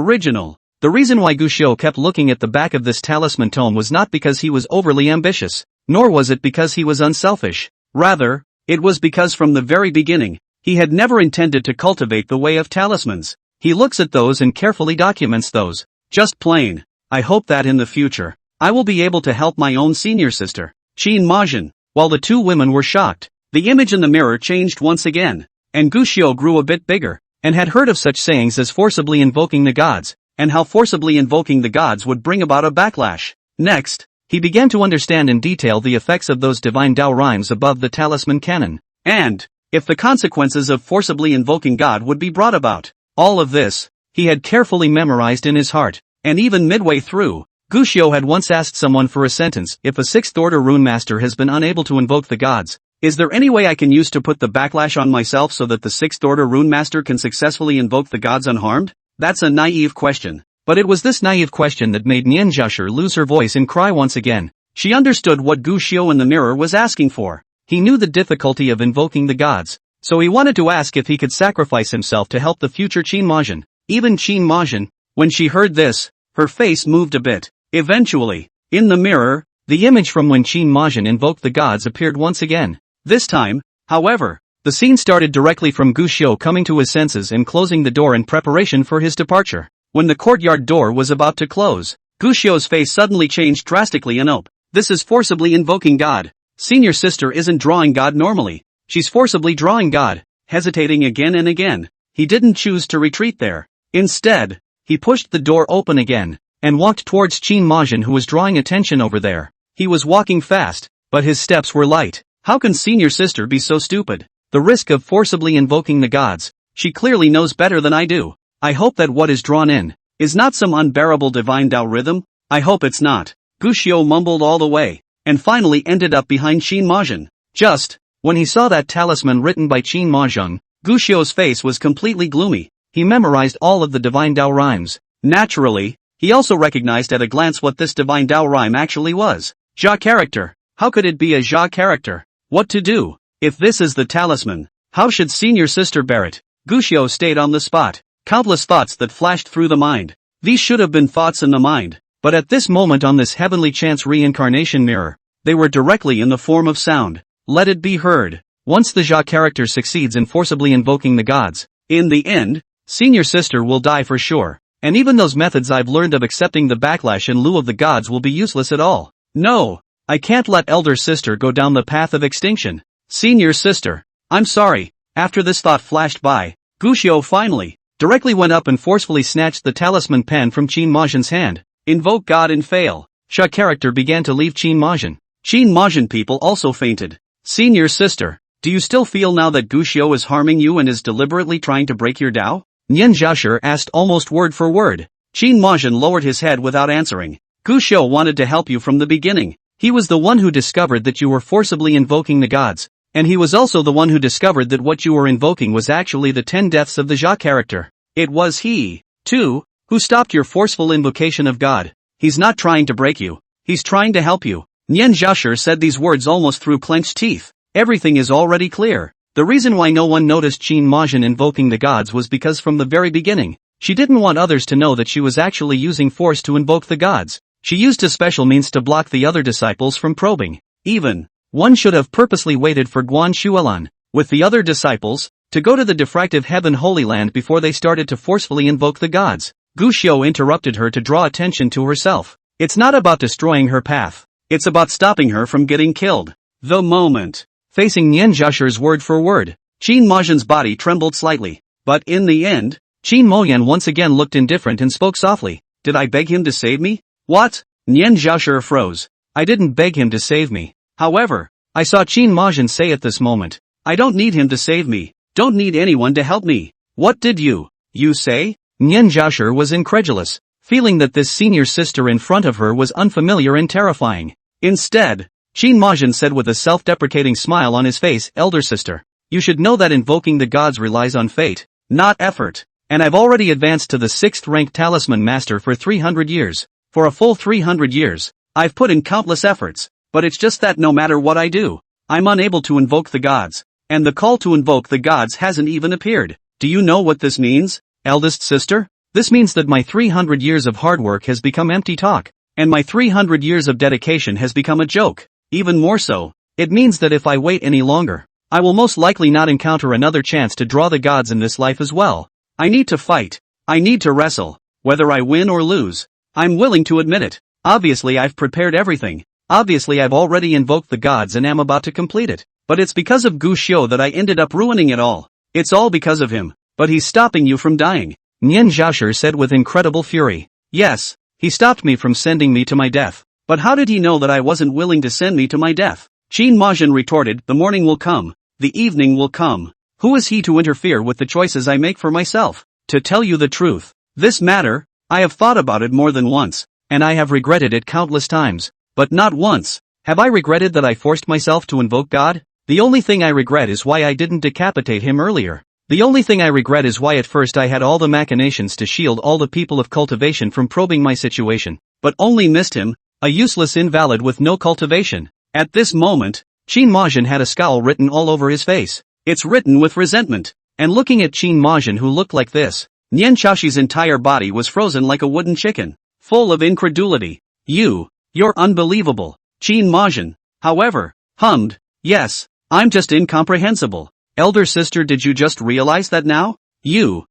reason why Gu Xiu kept looking at the back of this talisman tome was not because he was overly ambitious, nor was it because he was unselfish. Rather, it was because from the very beginning, he had never intended to cultivate the way of talismans. He looks at those and carefully documents those. Just plain. I hope that in the future, I will be able to help my own senior sister, Qin Majin. While the two women were shocked, the image in the mirror changed once again, and Gu Xiu grew a bit bigger, and had heard of such sayings as forcibly invoking the gods, and how forcibly invoking the gods would bring about a backlash. Next, he began to understand in detail the effects of those divine Tao rhymes above the talisman canon, and if the consequences of forcibly invoking God would be brought about. All of this, he had carefully memorized in his heart, and even midway through, Gu Xiu had once asked someone for a sentence. If a 6th order rune master has been unable to invoke the gods, is there any way I can use to put the backlash on myself so that the 6th order rune master can successfully invoke the gods unharmed? That's a naive question. But it was this naive question that made Nian Zhaoshi lose her voice and cry once again. She understood what Gu Xiu in the mirror was asking for. He knew the difficulty of invoking the gods, so he wanted to ask if he could sacrifice himself to help the future Qin Majin. Even Qin Majin, when she heard this, her face moved a bit. Eventually, in the mirror, the image from when Qin Majin invoked the gods appeared once again. This time, however, the scene started directly from Gu Xiu coming to his senses and closing the door in preparation for his departure. When the courtyard door was about to close, Gu Xiu's face suddenly changed drastically and this is forcibly invoking God. Senior sister isn't drawing God normally. She's forcibly drawing God, hesitating again and again. He didn't choose to retreat there. Instead, he pushed the door open again, and walked towards Qin Majin, who was drawing attention over there. He was walking fast, but his steps were light. How can senior sister be so stupid? The risk of forcibly invoking the gods. She clearly knows better than I do. I hope that what is drawn in is not some unbearable divine Tao rhythm. I hope it's not. Guxiu mumbled all the way, and finally ended up behind Qin Majin. Just when he saw that talisman written by Qin Majin, Guxiu's face was completely gloomy. He memorized all of the divine Tao rhymes. Naturally, he also recognized at a glance what this divine Tao rhyme actually was. Jia character. How could it be a Jia character? What to do? If this is the talisman, how should senior sister bear it? Guxiu stayed on the spot. Countless thoughts that flashed through the mind. These should have been thoughts in the mind, but at this moment on this heavenly chance reincarnation mirror, they were directly in the form of sound. Let it be heard. Once the Jia character succeeds in forcibly invoking the gods, in the end, senior sister will die for sure. And even those methods I've learned of accepting the backlash in lieu of the gods will be useless at all. No, I can't let elder sister go down the path of extinction. Senior sister, I'm sorry. After this thought flashed by, Guxiu finally, directly went up and forcefully snatched the talisman pen from Qin Majin's hand. Invoke God and fail. Jia character began to leave Qin Majin. Qin Majin people also fainted. Senior sister, do you still feel now that Guxiu is harming you and is deliberately trying to break your Tao? Nian Zhaoshi asked almost word for word. Qin Majin lowered his head without answering. Guxiu wanted to help you from the beginning. He was the one who discovered that you were forcibly invoking the gods. And he was also the one who discovered that what you were invoking was actually the 10 deaths of the Jia character. It was he, too, who stopped your forceful invocation of God. He's not trying to break you. He's trying to help you. Nian Zhaoshi said these words almost through clenched teeth. Everything is already clear. The reason why no one noticed Qin Majin invoking the gods was because from the very beginning, she didn't want others to know that she was actually using force to invoke the gods. She used a special means to block the other disciples from probing. Even, one should have purposely waited for Guan Shuelan, with the other disciples, to go to the diffractive heaven Holy Land before they started to forcefully invoke the gods. Guxiu interrupted her to draw attention to herself. It's not about destroying her path. It's about stopping her from getting killed. The moment. Facing Nian Zhaoshi's word for word, Qin Majin's body trembled slightly. But in the end, Qin Moyan once again looked indifferent and spoke softly. Did I beg him to save me? What? Nian Zhaoshi froze. I didn't beg him to save me. However, I saw Qin Majin say at this moment, I don't need him to save me. Don't need anyone to help me. What did you say? Nian Zhaoshi was incredulous, feeling that this senior sister in front of her was unfamiliar and terrifying. Instead, Qin Majin said with a self-deprecating smile on his face, Elder sister, you should know that invoking the gods relies on fate, not effort. And I've already advanced to the 6th rank talisman master for 300 years. For a full 300 years, I've put in countless efforts, but it's just that no matter what I do, I'm unable to invoke the gods. And the call to invoke the gods hasn't even appeared. Do you know what this means, eldest sister? This means that my 300 years of hard work has become empty talk, and my 300 years of dedication has become a joke. Even more so, it means that if I wait any longer, I will most likely not encounter another chance to draw the gods in this life as well. I need to fight. I need to wrestle. Whether I win or lose, I'm willing to admit it. Obviously I've prepared everything. Obviously I've already invoked the gods and am about to complete it. But it's because of Guxiu that I ended up ruining it all. It's all because of him. But he's stopping you from dying. Nian Zhaoshi said with incredible fury. Yes, he stopped me from sending me to my death. But how did he know that I wasn't willing to send me to my death? Qin Majin retorted, the morning will come. The evening will come. Who is he to interfere with the choices I make for myself? To tell you the truth, this matter, I have thought about it more than once, and I have regretted it countless times. But not once have I regretted that I forced myself to invoke God. The only thing I regret is why I didn't decapitate him earlier. The only thing I regret is why at first I had all the machinations to shield all the people of cultivation from probing my situation, but only missed him, a useless invalid with no cultivation. At this moment, Qin Majin had a scowl written all over his face. It's written with resentment. And looking at Qin Majin who looked like this, Nian Zhaoshi's entire body was frozen like a wooden chicken, full of incredulity. You're unbelievable. Qin Majin, however, hummed, yes, I'm just incomprehensible. Elder sister, did you just realize that now? Nian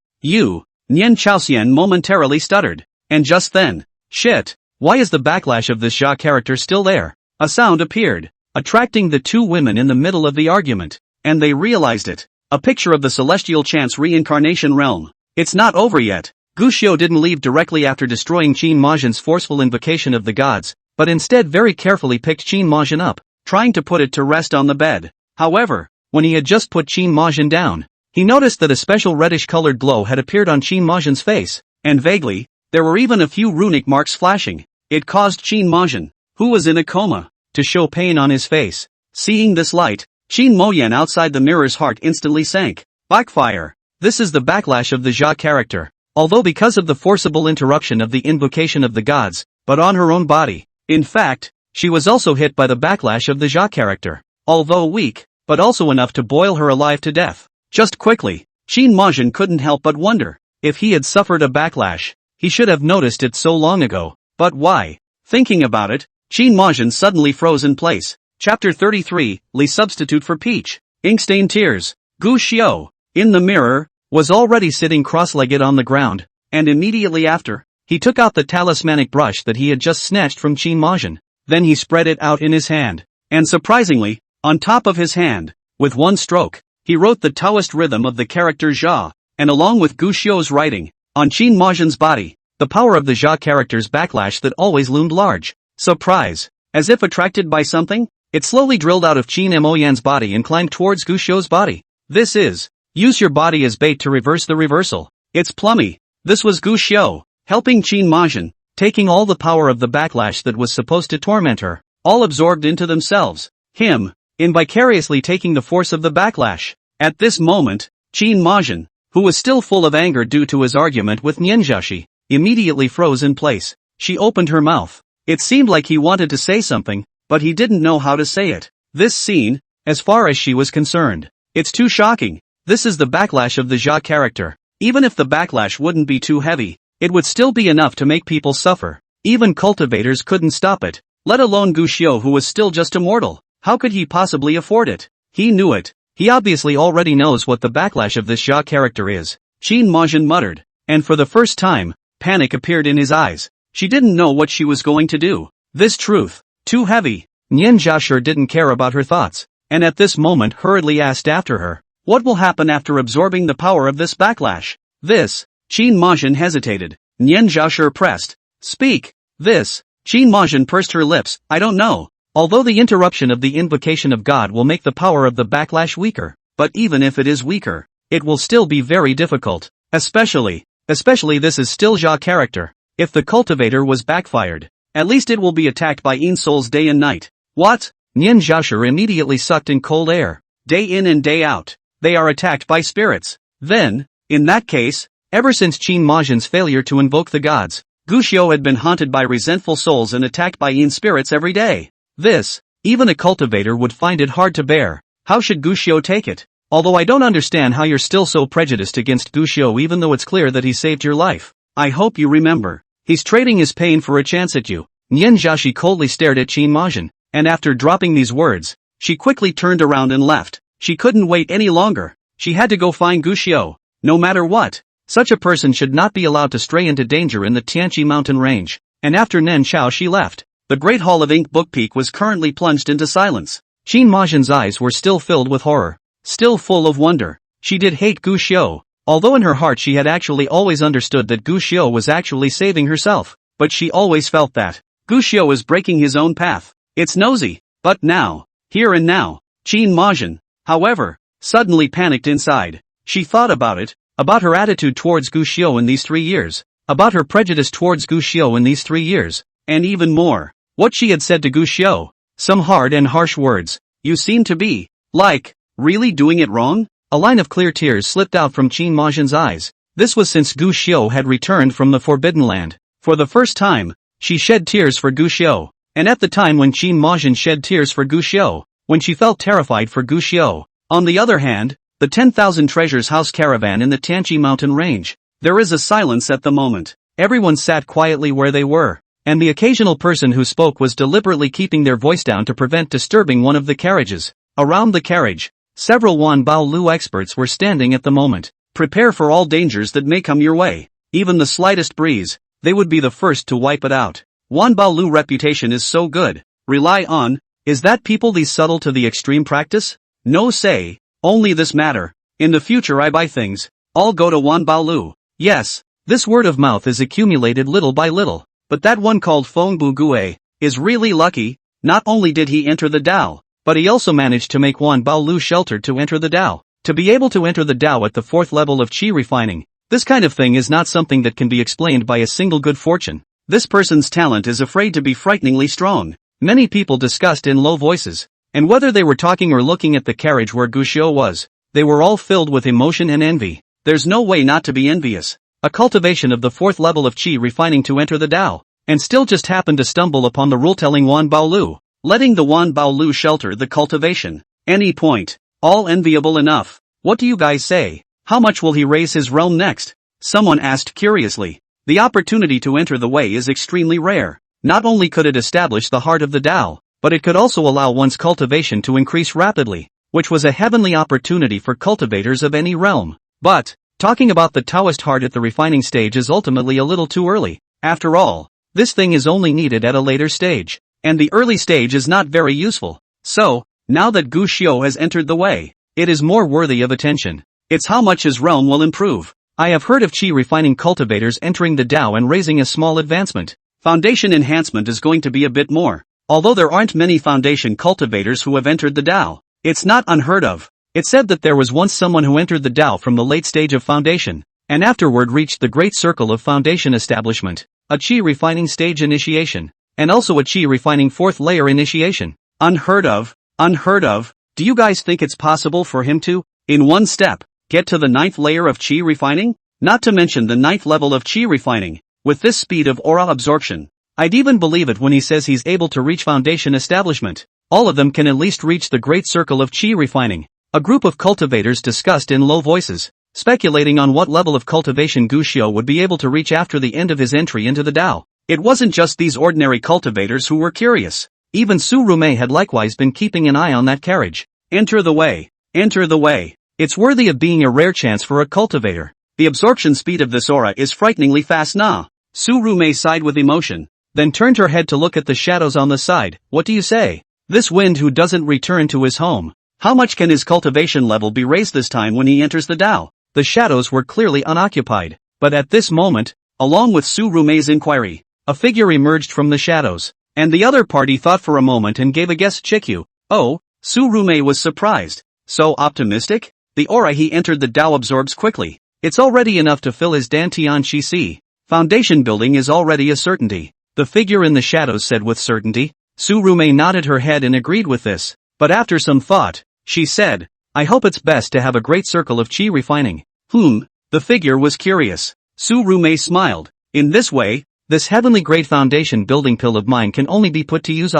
Chaoxian momentarily stuttered. And just then, shit, why is the backlash of this Jia character still there? A sound appeared. attracting the two women in the middle of the argument. And they realized it. A picture of the celestial chance reincarnation realm. It's not over yet. Gu Xiu didn't leave directly after destroying Qin Majin's forceful invocation of the gods, but instead very carefully picked Qin Majin up, trying to put it to rest on the bed. However, when he had just put Qin Majin down, he noticed that a special reddish-colored glow had appeared on Qin Majin's face, and vaguely, there were even a few runic marks flashing. It caused Qin Majin, who was in a coma, to show pain on his face. Seeing this light, Qin Moyan outside the mirror's heart instantly sank. Backfire. This is the backlash of the Jia character. Although because of the forcible interruption of the invocation of the gods, but on her own body. In fact, she was also hit by the backlash of the Jia character. Although weak, but also enough to boil her alive to death. Just quickly, Qin Majin couldn't help but wonder, if he had suffered a backlash, he should have noticed it so long ago. But why? Thinking about it, Qin Majin suddenly froze in place. Chapter 33, Li substitute for Peach. Ink-stained tears. Gu Xiu, in the mirror, was already sitting cross-legged on the ground, and immediately after, he took out the talismanic brush that he had just snatched from Qin Majin. Then he spread it out in his hand, and surprisingly, on top of his hand, with one stroke, he wrote the Taoist rhythm of the character Jia, and along with Gu Xiu's writing, on Qin Majin's body, the power of the Jia character's backlash that always loomed large. Surprise! As if attracted by something, it slowly drilled out of Qin Moyan's body and climbed towards Gu Xiu's body. This is, use your body as bait to reverse the reversal. It's plummy. This was Gu Xiu, helping Qin Majin, taking all the power of the backlash that was supposed to torment her, all absorbed into themselves. Him, in vicariously taking the force of the backlash. At this moment, Qin Majin, who was still full of anger due to his argument with Nianjiashi, immediately froze in place. She opened her mouth. It seemed like he wanted to say something, but he didn't know how to say it. This scene, as far as she was concerned, it's too shocking. This is the backlash of the Jia character. Even if the backlash wouldn't be too heavy, it would still be enough to make people suffer. Even cultivators couldn't stop it, let alone Gu Xiu, who was still just a mortal. How could he possibly afford it? He knew it. He obviously already knows what the backlash of this Jia character is. Qin Majin muttered, and for the first time, panic appeared in his eyes. She didn't know what she was going to do. This truth, too heavy. Nianjia sure didn't care about her thoughts, and at this moment hurriedly asked after her, what will happen after absorbing the power of this backlash? This, Qin Majin hesitated. Nianjia sure pressed. Speak. This, Qin Majin pursed her lips, I don't know. Although the interruption of the invocation of God will make the power of the backlash weaker, but even if it is weaker, it will still be very difficult. Especially this is still Jia character. If the cultivator was backfired, at least it will be attacked by Yin souls day and night. What? Nianjiashi immediately sucked in cold air. Day in and day out, they are attacked by spirits. Then, in that case, ever since Qin Majin's failure to invoke the gods, Gu Xiu had been haunted by resentful souls and attacked by Yin spirits every day. This, even a cultivator would find it hard to bear. How should Gu Xiu take it? Although I don't understand how you're still so prejudiced against Gu Xiu even though it's clear that he saved your life. I hope you remember. He's trading his pain for a chance at you. Nianjiashi coldly stared at Qin Majin, and after dropping these words, she quickly turned around and left. She couldn't wait any longer. She had to go find Gu Xiu. No matter what, such a person should not be allowed to stray into danger in the Tianqi mountain range. And after Nen Chao she left. The Great Hall of Ink Book Peak was currently plunged into silence. Qin Majin's eyes were still filled with horror, still full of wonder. She did hate Gu Xiu, although in her heart she had actually always understood that Gu Xiu was actually saving herself, but she always felt that Gu Xiu is breaking his own path. It's nosy. But now, here and now, Qin Majin, however, suddenly panicked inside. She thought about it, about her attitude towards Gu Xiu in these 3 years, about her prejudice towards Gu Xiu in these 3 years, and even more, what she had said to Gu Xiu. Some hard and harsh words. You seem to be, like, really doing it wrong? A line of clear tears slipped out from Qin Majin's eyes. This was since Gu Xiu had returned from the Forbidden Land. For the first time, she shed tears for Gu Xiu. And at the time when Qin Majin shed tears for Gu Xiu, when she felt terrified for Gu Xiu. On the other hand, the 10,000 Treasures House caravan in the Tianqi mountain range. There is a silence at the moment. Everyone sat quietly where they were, and the occasional person who spoke was deliberately keeping their voice down to prevent disturbing one of the carriages. Around the carriage, several Wan Bao Lu experts were standing at the moment. Prepare for all dangers that may come your way. Even the slightest breeze, they would be the first to wipe it out. Wan Bao Lu reputation is so good. Rely on Is that people these subtle to the extreme practice? No say, only this matter. In the future I buy things. All go to Wan Baolu. Yes, this word of mouth is accumulated little by little. But that one called Feng Bu Gue is really lucky. Not only did he enter the Dao, but he also managed to make Wan Baolu sheltered to enter the Dao. To be able to enter the Dao at the 4th level of Qi refining, this kind of thing is not something that can be explained by a single good fortune. This person's talent is afraid to be frighteningly strong. Many people discussed in low voices, and whether they were talking or looking at the carriage where Guxiu was, they were all filled with emotion and envy. There's no way not to be envious. A cultivation of the 4th level of Qi refining to enter the Dao, and still just happened to stumble upon the rule telling Wan Baolu, letting the Wan Baolu shelter the cultivation. Any point. All enviable enough. What do you guys say? How much will he raise his realm next? Someone asked curiously. The opportunity to enter the way is extremely rare. Not only could it establish the heart of the Tao, but it could also allow one's cultivation to increase rapidly, which was a heavenly opportunity for cultivators of any realm. But, talking about the Taoist heart at the refining stage is ultimately a little too early. After all, this thing is only needed at a later stage, and the early stage is not very useful. So, now that Gu Xiu has entered the way, it is more worthy of attention. It's how much his realm will improve. I have heard of Qi refining cultivators entering the Dao and raising a small advancement. Foundation enhancement is going to be a bit more. Although there aren't many foundation cultivators who have entered the Dao, it's not unheard of. It said that there was once someone who entered the Dao from the late stage of foundation, and afterward reached the great circle of foundation establishment, a Qi refining stage initiation, and also a Qi refining 4th layer initiation. Unheard of, unheard of. Do you guys think it's possible for him to, in one step, get to the 9th layer of Qi refining? Not to mention the 9th level of Qi refining, with this speed of aura absorption. I'd even believe it when he says he's able to reach foundation establishment. All of them can at least reach the great circle of Qi refining. A group of cultivators discussed in low voices, speculating on what level of cultivation Gu Xiu would be able to reach after the end of his entry into the Dao. It wasn't just these ordinary cultivators who were curious. Even Su Rumei had likewise been keeping an eye on that carriage. Enter the way. Enter the way. It's worthy of being a rare chance for a cultivator. The absorption speed of this aura is frighteningly fast now. Su Rumei sighed with emotion, then turned her head to look at the shadows on the side. What do you say? This wind who doesn't return to his home. How much can his cultivation level be raised this time when he enters the Dao? The shadows were clearly unoccupied, but at this moment, along with Su Rumei's inquiry, a figure emerged from the shadows, and the other party thought for a moment and gave a guess. Chikyu. Oh, Su Rumei was surprised. So optimistic? The aura he entered the Dao absorbs quickly. It's already enough to fill his Dantian Qi Si. Foundation building is already a certainty. The figure in the shadows said with certainty. Su Rumei nodded her head and agreed with this, but after some thought, she said, I hope it's best to have a great circle of Qi refining. The figure was curious. Su Rumei smiled. In this way, this heavenly great foundation building pill of mine can only be put to use.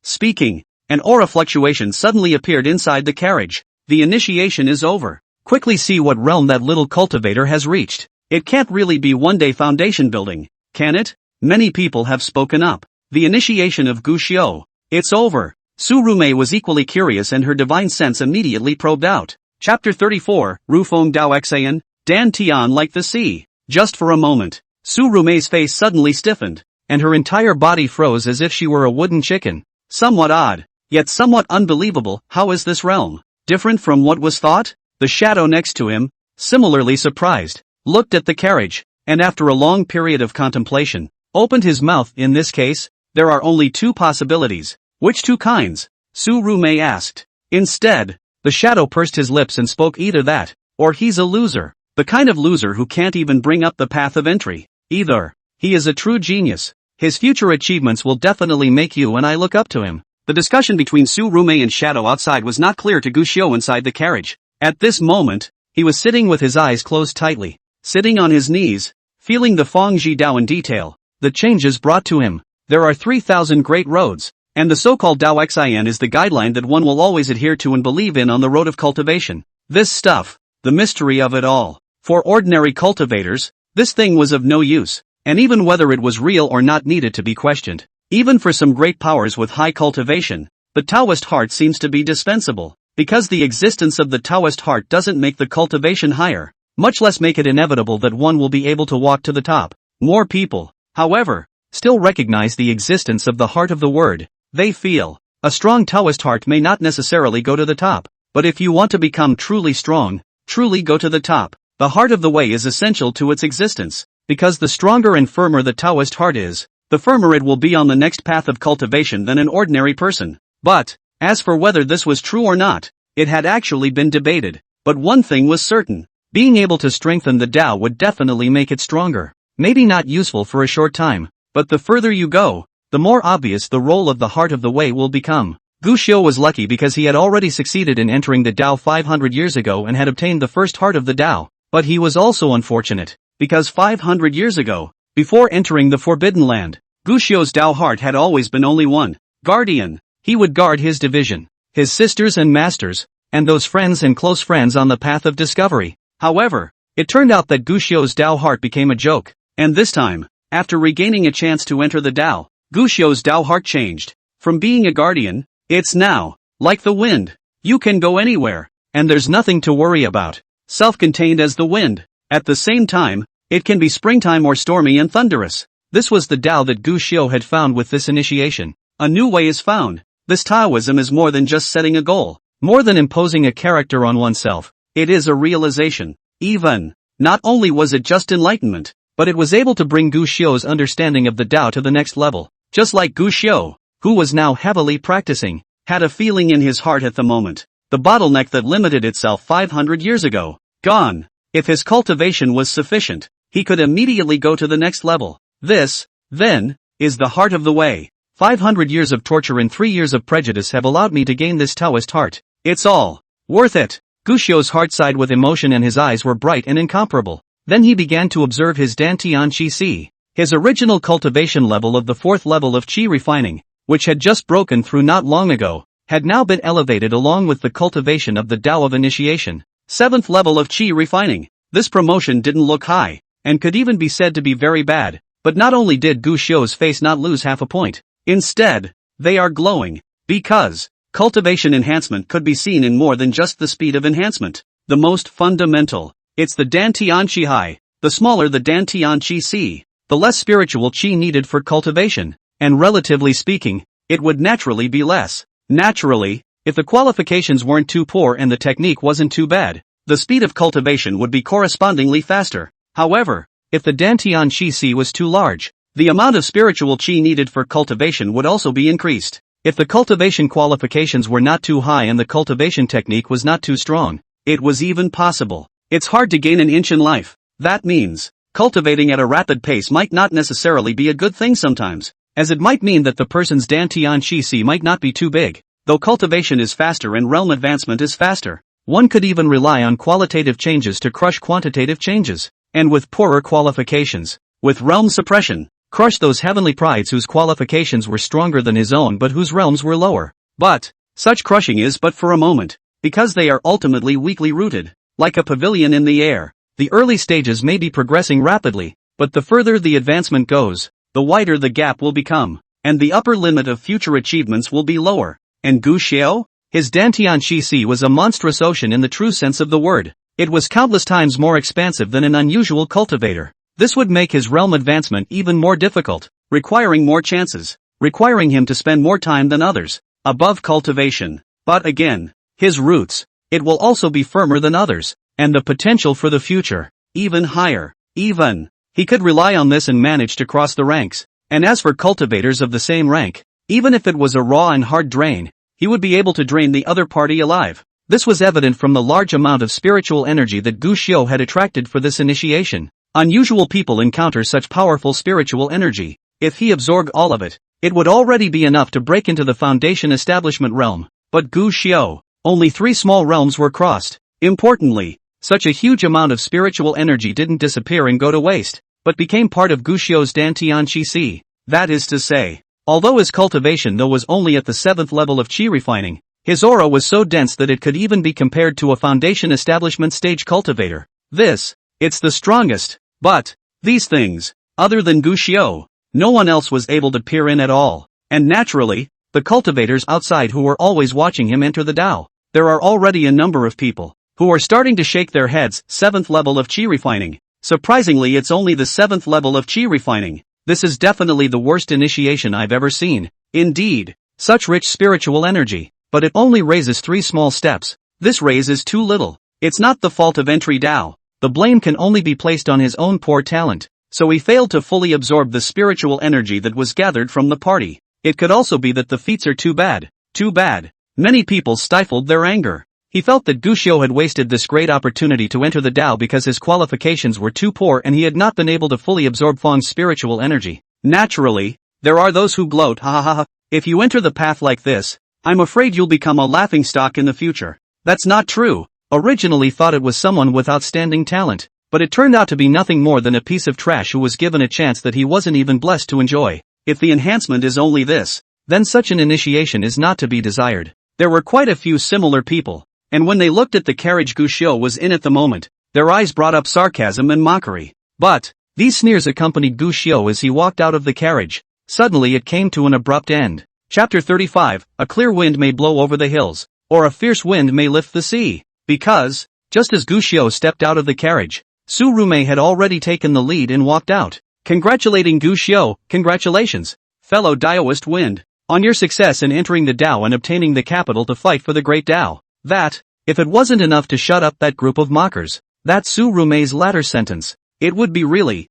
Speaking, an aura fluctuation suddenly appeared inside the carriage. The initiation is over. Quickly see what realm that little cultivator has reached. It can't really be one-day foundation building, can it? Many people have spoken up. The initiation of Gu Xiu. It's over. Su Rumei was equally curious and her divine sense immediately probed out. Chapter 34, Rufeng Dao Xan, Dan Tian like the sea. Just for a moment, Su Rumei's face suddenly stiffened, and her entire body froze as if she were a wooden chicken. Somewhat odd, yet somewhat unbelievable. How is this realm different from what was thought? The shadow next to him, similarly surprised, looked at the carriage, and after a long period of contemplation, opened his mouth. In this case, there are only two possibilities. Which two kinds? Su Rumei asked. Instead, the shadow pursed his lips and spoke, either that, or he's a loser. The kind of loser who can't even bring up the path of entry. Either, he is a true genius. His future achievements will definitely make you and I look up to him. The discussion between Su Rumei and Shadow outside was not clear to Gu Xiu inside the carriage. At this moment, he was sitting with his eyes closed tightly, sitting on his knees, feeling the Feng Ji Dao in detail, the changes brought to him. There are 3,000 great roads, and the so-called Dao Xian is the guideline that one will always adhere to and believe in on the road of cultivation. This stuff, the mystery of it all. For ordinary cultivators, this thing was of no use, and even whether it was real or not needed to be questioned. Even for some great powers with high cultivation, the Taoist heart seems to be dispensable, because the existence of the Taoist heart doesn't make the cultivation higher, much less make it inevitable that one will be able to walk to the top. More people, however, still recognize the existence of the heart of the word. They feel A strong Taoist heart may not necessarily go to the top, but if you want to become truly strong, truly go to the top, the heart of the way is essential to its existence, because the stronger and firmer the Taoist heart is, the firmer it will be on the next path of cultivation than an ordinary person. But, as for whether this was true or not, it had actually been debated, but one thing was certain: being able to strengthen the Tao would definitely make it stronger. Maybe not useful for a short time, but the further you go, the more obvious the role of the heart of the way will become. Gu Xiu was lucky because he had already succeeded in entering the Tao 500 years ago and had obtained the first heart of the Tao, but he was also unfortunate, because 500 years ago, before entering the Forbidden Land, Gu Xiu's Tao heart had always been only one: guardian. He would guard his division, his sisters and masters, and those friends and close friends on the path of discovery. However, it turned out that Gu Xiu's Tao heart became a joke, and this time, after regaining a chance to enter the Tao, Gu Xiu's Tao heart changed. From being a guardian, it's now like the wind. You can go anywhere, and there's nothing to worry about. Self-contained as the wind. At the same time, it can be springtime or stormy and thunderous. This was the Tao that Gu Xiu had found with this initiation. A new way is found. This Taoism is more than just setting a goal, more than imposing a character on oneself. It is a realization. Even, not only was it just enlightenment, but it was able to bring Gu Xiu's understanding of the Tao to the next level. Just like Gu Xiu, who was now heavily practicing, had a feeling in his heart at the moment: the bottleneck that limited itself 500 years ago, gone. If his cultivation was sufficient, he could immediately go to the next level. This, then, is the heart of the way. 500 years of torture and 3 years of prejudice have allowed me to gain this Taoist heart. It's all worth it. Gu Xiu's heart sighed with emotion and his eyes were bright and incomparable. Then he began to observe his Dantian Qi Si, his original cultivation level of the 4th level of Qi refining, which had just broken through not long ago, had now been elevated along with the cultivation of the Tao of initiation. 7th level of Qi refining. This promotion didn't look high, and could even be said to be very bad, but not only did Gu Xiu's face not lose half a point, instead, they are glowing, because cultivation enhancement could be seen in more than just the speed of enhancement. The most fundamental, it's the Dantian Qi High. The smaller the Dantian Qi Si, the less spiritual Qi needed for cultivation, and relatively speaking, it would naturally be less. Naturally, if the qualifications weren't too poor and the technique wasn't too bad, the speed of cultivation would be correspondingly faster. However, if the Dantian Qi Si was too large, the amount of spiritual Qi needed for cultivation would also be increased. If the cultivation qualifications were not too high and the cultivation technique was not too strong, it was even possible. It's hard to gain an inch in life. That means, cultivating at a rapid pace might not necessarily be a good thing sometimes, as it might mean that the person's Dantian Qi Si might not be too big. Though cultivation is faster and realm advancement is faster, one could even rely on qualitative changes to crush quantitative changes, and with poorer qualifications, with realm suppression, crush those heavenly prides whose qualifications were stronger than his own but whose realms were lower. But, such crushing is but for a moment, because they are ultimately weakly rooted. Like a pavilion in the air, the early stages may be progressing rapidly, but the further the advancement goes, the wider the gap will become, and the upper limit of future achievements will be lower. And Gu Xiu? His Dantian Qi Si was a monstrous ocean in the true sense of the word. It was countless times more expansive than an unusual cultivator. This would make his realm advancement even more difficult, requiring more chances, requiring him to spend more time than others, above cultivation. But again, his roots, it will also be firmer than others, and the potential for the future, even higher. Even, he could rely on this and manage to cross the ranks. And as for cultivators of the same rank, even if it was a raw and hard drain, he would be able to drain the other party alive. This was evident from the large amount of spiritual energy that Gu Xiu had attracted for this initiation. Unusual people encounter such powerful spiritual energy. If he absorbed all of it, it would already be enough to break into the foundation establishment realm. But Gu Xiu, only 3 small realms were crossed. Importantly, such a huge amount of spiritual energy didn't disappear and go to waste, but became part of Gu Xiu's Dantian Qi Si. That is to say, although his cultivation was only at the 7th level of Qi refining, his aura was so dense that it could even be compared to a foundation establishment stage cultivator. It's the strongest. But, these things, other than Gu Xiu, no one else was able to peer in at all. And naturally, the cultivators outside who were always watching him enter the Tao. There are already a number of people who are starting to shake their heads. 7th level of Qi refining. Surprisingly, it's only the 7th level of Qi refining. This is definitely the worst initiation I've ever seen. Indeed, Such rich spiritual energy. But it only raises 3 small steps. This raise is too little. It's not the fault of entry Dao. The blame can only be placed on his own poor talent. So he failed to fully absorb the spiritual energy that was gathered from the party. It could also be that the feats are too bad. Too bad. Many people stifled their anger. He felt that Guxiu had wasted this great opportunity to enter the Dao because his qualifications were too poor and he had not been able to fully absorb Fang's spiritual energy. Naturally, there are those who gloat, ha ha ha, if you enter the path like this, I'm afraid you'll become a laughingstock in the future. That's not true. Originally thought it was someone with outstanding talent, but it turned out to be nothing more than a piece of trash who was given a chance that he wasn't even blessed to enjoy. If the enhancement is only this, then such an initiation is not to be desired. There were quite a few similar people, and when they looked at the carriage Guxiu was in at the moment, their eyes brought up sarcasm and mockery. But these sneers accompanied Guxiu as he walked out of the carriage. Suddenly it came to an abrupt end. Chapter 35, a clear wind may blow over the hills, or a fierce wind may lift the sea. Because, just as Guxiu stepped out of the carriage, Su Rumei had already taken the lead and walked out. Congratulating Guxiu, congratulations, fellow Daoist Wind, on your success in entering the Dao and obtaining the capital to fight for the great Dao. That, if it wasn't enough to shut up that group of mockers, that's Su Rumei's latter sentence. It would be really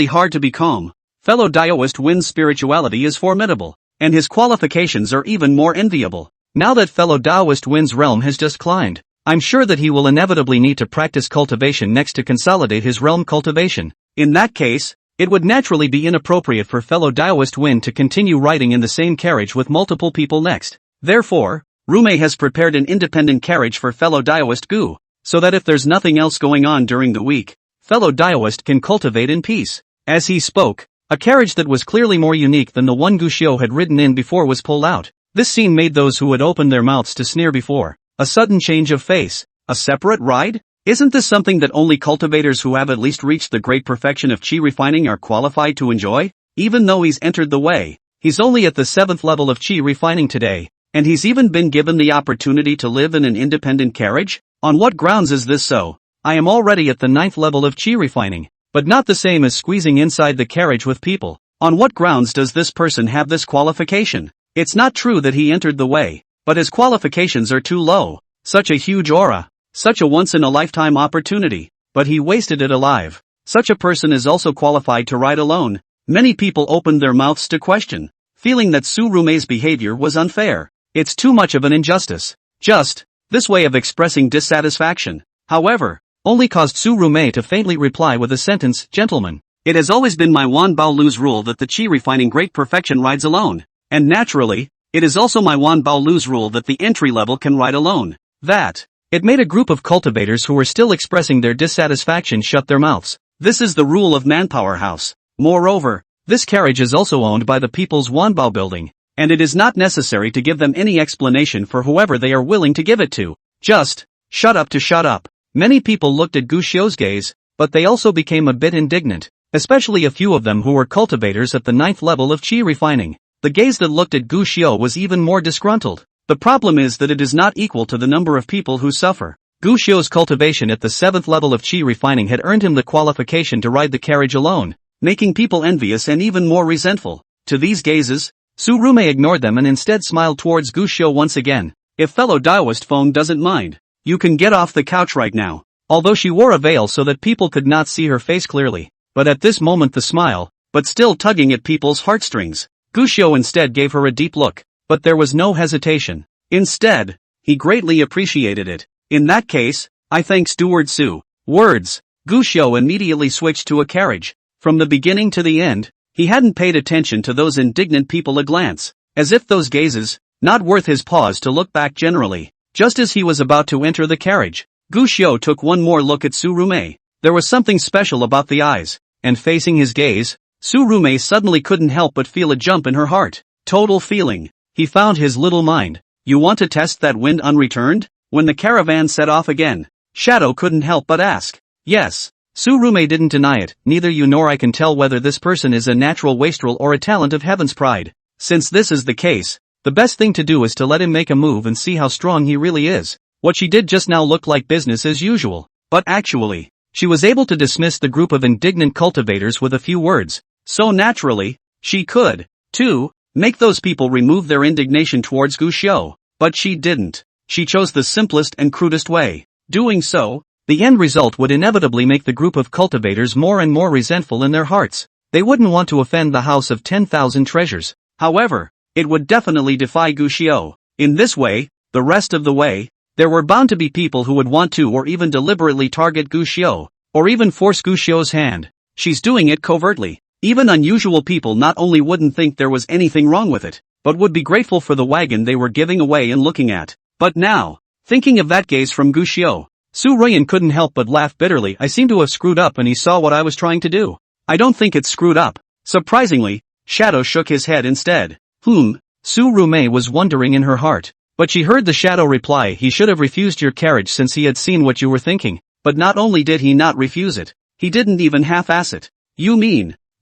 hard to be calm. Fellow Daoist Wind's spirituality is formidable, and his qualifications are even more enviable. Now that fellow Daoist Wind's realm has just climbed, I'm sure that he will inevitably need to practice cultivation next to consolidate his realm cultivation. In that case, it would naturally be inappropriate for fellow Daoist Wind to continue riding in the same carriage with multiple people next. Therefore, Rumei has prepared an independent carriage for fellow Daoist Gu, so that if there's nothing else going on during the week, fellow Daoist can cultivate in peace. As he spoke, a carriage that was clearly more unique than the one Guxiu had ridden in before was pulled out. This scene made those who had opened their mouths to sneer before a sudden change of face. A separate ride? Isn't this something that only cultivators who have at least reached the great perfection of chi refining are qualified to enjoy? Even though he's entered the way, he's only at the 7th level of chi refining today, and he's even been given the opportunity to live in an independent carriage? On what grounds is this so? I am already at the 9th level of chi refining, but not the same as squeezing inside the carriage with people. On what grounds does this person have this qualification? It's not true that he entered the way, but his qualifications are too low. Such a huge aura, such a once-in-a-lifetime opportunity, but he wasted it alive. Such a person is also qualified to ride alone. Many people opened their mouths to question, feeling that Su Rumei's behavior was unfair. It's too much of an injustice. Just, this way of expressing dissatisfaction, however, only caused Su Rumei to faintly reply with a sentence, gentlemen. It has always been my Wan Bao Lu's rule that the chi refining great perfection rides alone. And naturally, it is also my Wan Bao Lu's rule that the entry level can ride alone. That, it made a group of cultivators who were still expressing their dissatisfaction shut their mouths. This is the rule of Manpower House. Moreover, this carriage is also owned by the People's Wan Bao Building, and it is not necessary to give them any explanation for whoever they are willing to give it to. Just, shut up to shut up. Many people looked at Guxiu's gaze, but they also became a bit indignant, especially a few of them who were cultivators at the 9th level of chi refining. The gaze that looked at Guxiu was even more disgruntled. The problem is that it is not equal to the number of people who suffer. Guxiu's cultivation at the 7th level of chi refining had earned him the qualification to ride the carriage alone, making people envious and even more resentful. To these gazes, Su Rumei ignored them and instead smiled towards Guxiu once again. If fellow Daoist Feng doesn't mind, you can get off the couch right now. Although she wore a veil so that people could not see her face clearly, but at this moment the smile, but still tugging at people's heartstrings. Guxiu instead gave her a deep look, but there was no hesitation. Instead, he greatly appreciated it. In that case, I thank Steward Su. Words. Guxiu immediately switched to a carriage. From the beginning to the end, he hadn't paid attention to those indignant people a glance, as if those gazes, not worth his pause to look back generally. Just as he was about to enter the carriage, Guxiu took one more look at Su Rumei. There was something special about the eyes, and facing his gaze, Su Rumei suddenly couldn't help but feel a jump in her heart. Total feeling. He found his little mind. You want to test that wind unreturned? When the caravan set off again, Shadow couldn't help but ask. Yes. Su Rumei didn't deny it. Neither you nor I can tell whether this person is a natural wastrel or a talent of Heaven's Pride. Since this is the case, the best thing to do is to let him make a move and see how strong he really is. What she did just now looked like business as usual, but actually, she was able to dismiss the group of indignant cultivators with a few words. So naturally, she could, too. Make those people remove their indignation towards Gu Xiao. But she didn't. She chose the simplest and crudest way. Doing so, the end result would inevitably make the group of cultivators more and more resentful in their hearts. They wouldn't want to offend the house of 10,000 treasures. However, it would definitely defy Gu Xiao. In this way, the rest of the way, there were bound to be people who would want to or even deliberately target Gu Xiao, or even force Gu Xiao's hand. She's doing it covertly. Even unusual people not only wouldn't think there was anything wrong with it, but would be grateful for the wagon they were giving away and looking at. But now, thinking of that gaze from Gu Xiao, Su Ruiyan couldn't help but laugh bitterly. I seem to have screwed up and he saw what I was trying to do. I don't think it's screwed up. Surprisingly, Shadow shook his head instead. Su Rumei was wondering in her heart. But she heard the Shadow reply, he should have refused your carriage since he had seen what you were thinking. But not only did he not refuse it, he didn't even half-ass it.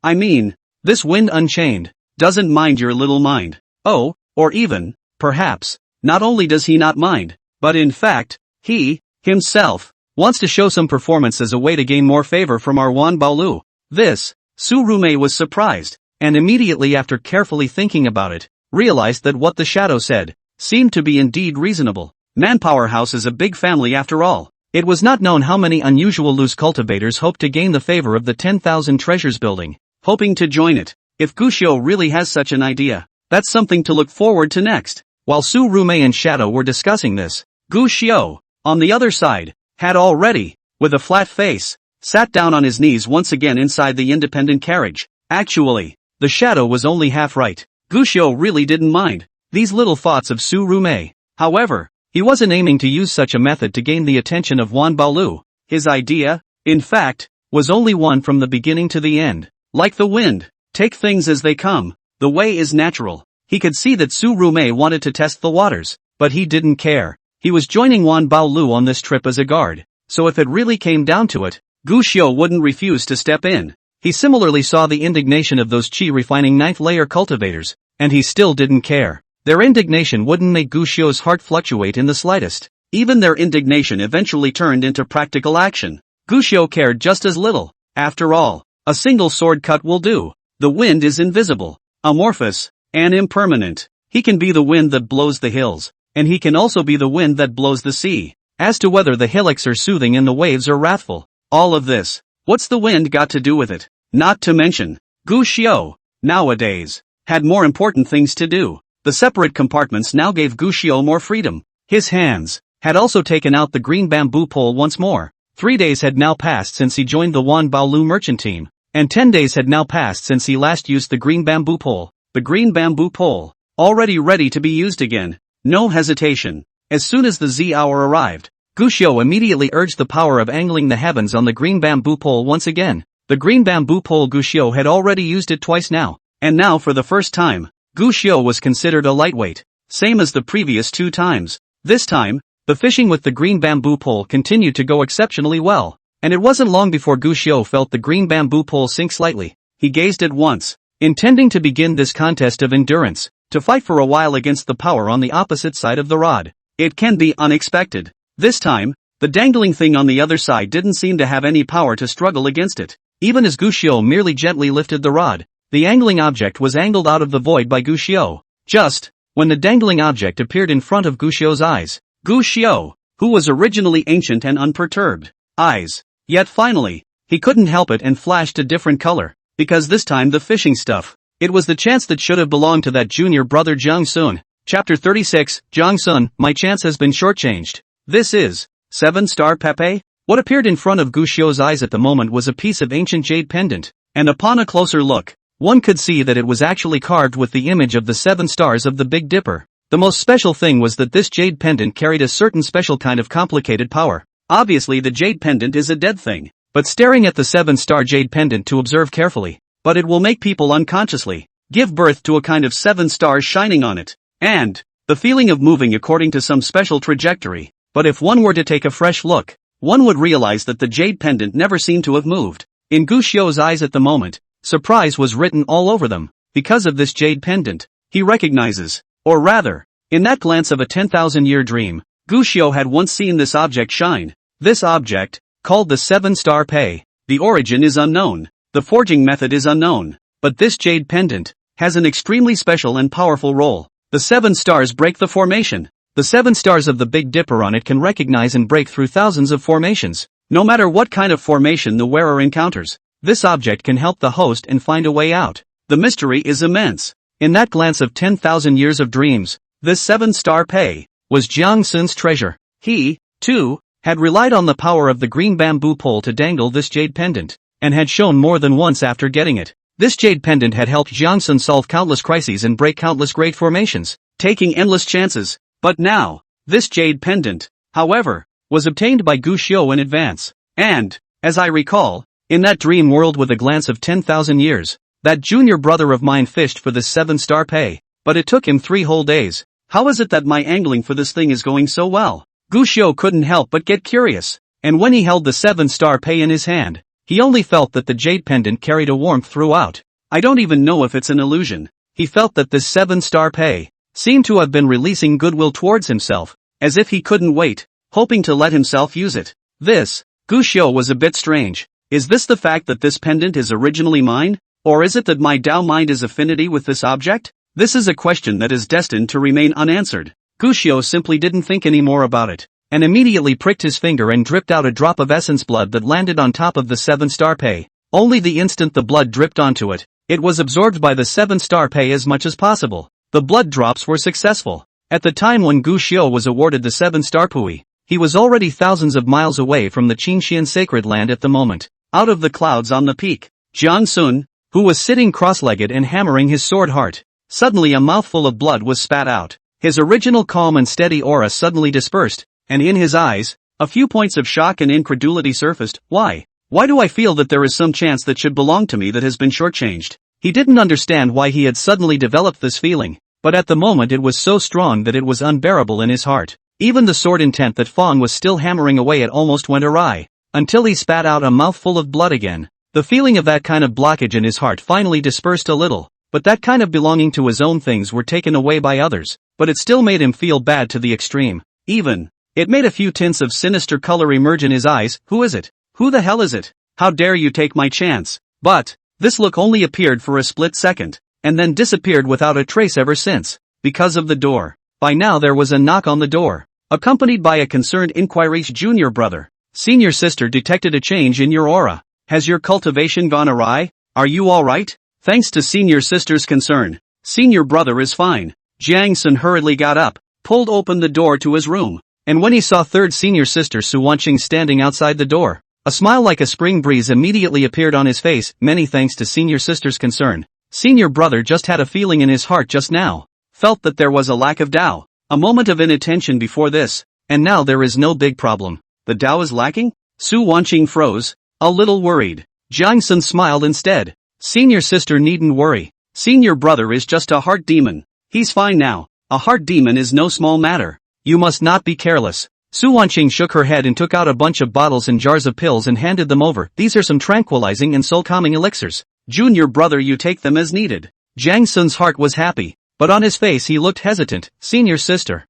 I mean, this wind unchained, doesn't mind your little mind. Oh, or even, perhaps, not only does he not mind, but in fact, he, himself, wants to show some performance as a way to gain more favor from our Wan Baolu. This, Su Rumei was surprised, and immediately after carefully thinking about it, realized that what the Shadow said seemed to be indeed reasonable. Manpower House is a big family after all. It was not known how many unusual loose cultivators hoped to gain the favor of the 10,000 treasures building, hoping to join it. If Gu Xiao really has such an idea, that's something to look forward to next. While Su Rumei and Shadow were discussing this, Gu Xiao, on the other side, had already, with a flat face, sat down on his knees once again inside the independent carriage. Actually, the Shadow was only half right. Gu Xiao really didn't mind these little thoughts of Su Rumei. However, he wasn't aiming to use such a method to gain the attention of Wan Baolu. His idea, in fact, was only one from the beginning to the end. Like the wind, take things as they come. The way is natural. He could see that Su Rumei wanted to test the waters, but he didn't care. He was joining Wan Baolu on this trip as a guard, so if it really came down to it, Gu Xiao wouldn't refuse to step in. He similarly saw the indignation of those chi refining 9th layer cultivators, and he still didn't care. Their indignation wouldn't make Gu Xiao's heart fluctuate in the slightest. Even their indignation eventually turned into practical action. Gu Xiao cared just as little. After all, a single sword cut will do. The wind is invisible, amorphous, and impermanent. He can be the wind that blows the hills, and he can also be the wind that blows the sea. As to whether the hillocks are soothing and the waves are wrathful, all of this, what's the wind got to do with it? Not to mention, Gu Xiao, nowadays, had more important things to do. The separate compartments now gave Gu Xiao more freedom. His hands had also taken out the green bamboo pole once more. 3 days had now passed since he joined the Wan Baolu merchant team, and 10 days had now passed since he last used the green bamboo pole. The green bamboo pole, already ready to be used again. No hesitation. As soon as the Z hour arrived, Gu Xiao immediately urged the power of angling the heavens on the green bamboo pole once again. The green bamboo pole, Gu Xiao had already used it twice now, and now for the first time, Gu Xiao was considered a lightweight, same as the previous 2 times. This time, the fishing with the green bamboo pole continued to go exceptionally well, and it wasn't long before Gu Xiao felt the green bamboo pole sink slightly. He gazed at once, intending to begin this contest of endurance, to fight for a while against the power on the opposite side of the rod. It can be unexpected. This time, the dangling thing on the other side didn't seem to have any power to struggle against it. Even as Gu Xiao merely gently lifted the rod, the angling object was angled out of the void by Gu Xiao. Just when the dangling object appeared in front of Gu Xiao's eyes, Gu Xiao, who was originally ancient and unperturbed eyes, yet finally, he couldn't help it and flashed a different color, because this time the fishing stuff. It was the chance that should have belonged to that junior brother Jiang Sun. Chapter 36, Jiang Sun, my chance has been shortchanged. This is 7-star Pepe? What appeared in front of Gu Xiao's eyes at the moment was a piece of ancient jade pendant, and upon a closer look, one could see that it was actually carved with the image of the 7 stars of the Big Dipper. The most special thing was that this jade pendant carried a certain special kind of complicated power. Obviously the jade pendant is a dead thing, but staring at the 7-star jade pendant to observe carefully, but it will make people unconsciously give birth to a kind of 7 stars shining on it, and the feeling of moving according to some special trajectory. But if one were to take a fresh look, one would realize that the jade pendant never seemed to have moved. In Gu Xiao's eyes at the moment, surprise was written all over them. Because of this jade pendant, he recognizes, or rather, in that glance of a 10,000-year dream, Gu Xiao had once seen this object shine. This object, called the 7-star Pei. The origin is unknown, the forging method is unknown, but this jade pendant has an extremely special and powerful role. The 7 stars break the formation. The 7 stars of the Big Dipper on it can recognize and break through thousands of formations. No matter what kind of formation the wearer encounters, this object can help the host and find a way out. The mystery is immense. In that glance of 10,000 years of dreams, this 7-star pei was Jiang Sun's treasure. He, too, had relied on the power of the green bamboo pole to dangle this jade pendant, and had shown more than once after getting it. This jade pendant had helped Jiang Sun solve countless crises and break countless great formations, taking endless chances. But now, this jade pendant, however, was obtained by Gu Xiu in advance. And, as I recall, in that dream world with a glance of 10,000 years, that junior brother of mine fished for this 7-star pei, but it took him 3 whole days. How is it that my angling for this thing is going so well? Gu Xiu couldn't help but get curious, and when he held the 7-star pei in his hand, he only felt that the jade pendant carried a warmth throughout. I don't even know if it's an illusion. He felt that this 7-star pei seemed to have been releasing goodwill towards himself, as if he couldn't wait, hoping to let himself use it. This, Gu Xiu was a bit strange. Is this the fact that this pendant is originally mine? Or is it that my Dao mind is affinity with this object? This is a question that is destined to remain unanswered. Gu Xiu simply didn't think any more about it, and immediately pricked his finger and dripped out a drop of essence blood that landed on top of the 7-star pei. Only the instant the blood dripped onto it, it was absorbed by the 7-star pei as much as possible. The blood drops were successful. At the time when Gu Xiu was awarded the 7-star pui, he was already thousands of miles away from the Qingxian sacred land at the moment. Out of the clouds on the peak, Jiang Sun, who was sitting cross-legged and hammering his sword heart, suddenly a mouthful of blood was spat out. His original calm and steady aura suddenly dispersed, and in his eyes, a few points of shock and incredulity surfaced. Why? Why do I feel that there is some chance that should belong to me that has been shortchanged? He didn't understand why he had suddenly developed this feeling, but at the moment it was so strong that it was unbearable in his heart. Even the sword intent that Fong was still hammering away at almost went awry, until he spat out a mouthful of blood again. The feeling of that kind of blockage in his heart finally dispersed a little, but that kind of belonging to his own things were taken away by others, but it still made him feel bad to the extreme. Even, it made a few tints of sinister color emerge in his eyes. Who is it? Who the hell is it? How dare you take my chance? But, this look only appeared for a split second, and then disappeared without a trace ever since, because of the door. By now there was a knock on the door, accompanied by a concerned inquiry. Junior brother, senior sister detected a change in your aura. Has your cultivation gone awry? Are you alright? Thanks to senior sister's concern, senior brother is fine. Jiang Sun hurriedly got up, pulled open the door to his room, and when he saw third senior sister Su Wanqing standing outside the door, a smile like a spring breeze immediately appeared on his face. Many thanks to senior sister's concern. Senior brother just had a feeling in his heart just now, felt that there was a lack of Dao, a moment of inattention before this, and now there is no big problem. The Dao is lacking? Su Wanqing froze, a little worried. Jiang Sun smiled instead. Senior sister needn't worry. Senior brother is just a heart demon. He's fine now. A heart demon is no small matter. You must not be careless. Su Wanqing shook her head and took out a bunch of bottles and jars of pills and handed them over. These are some tranquilizing and soul-calming elixirs. Junior brother, you take them as needed. Jiang Sun's heart was happy, but on his face he looked hesitant. Senior sister.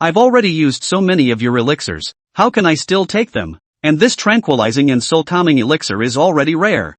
I've already used so many of your elixirs. How can I still take them? And this tranquilizing and soul-calming elixir is already rare.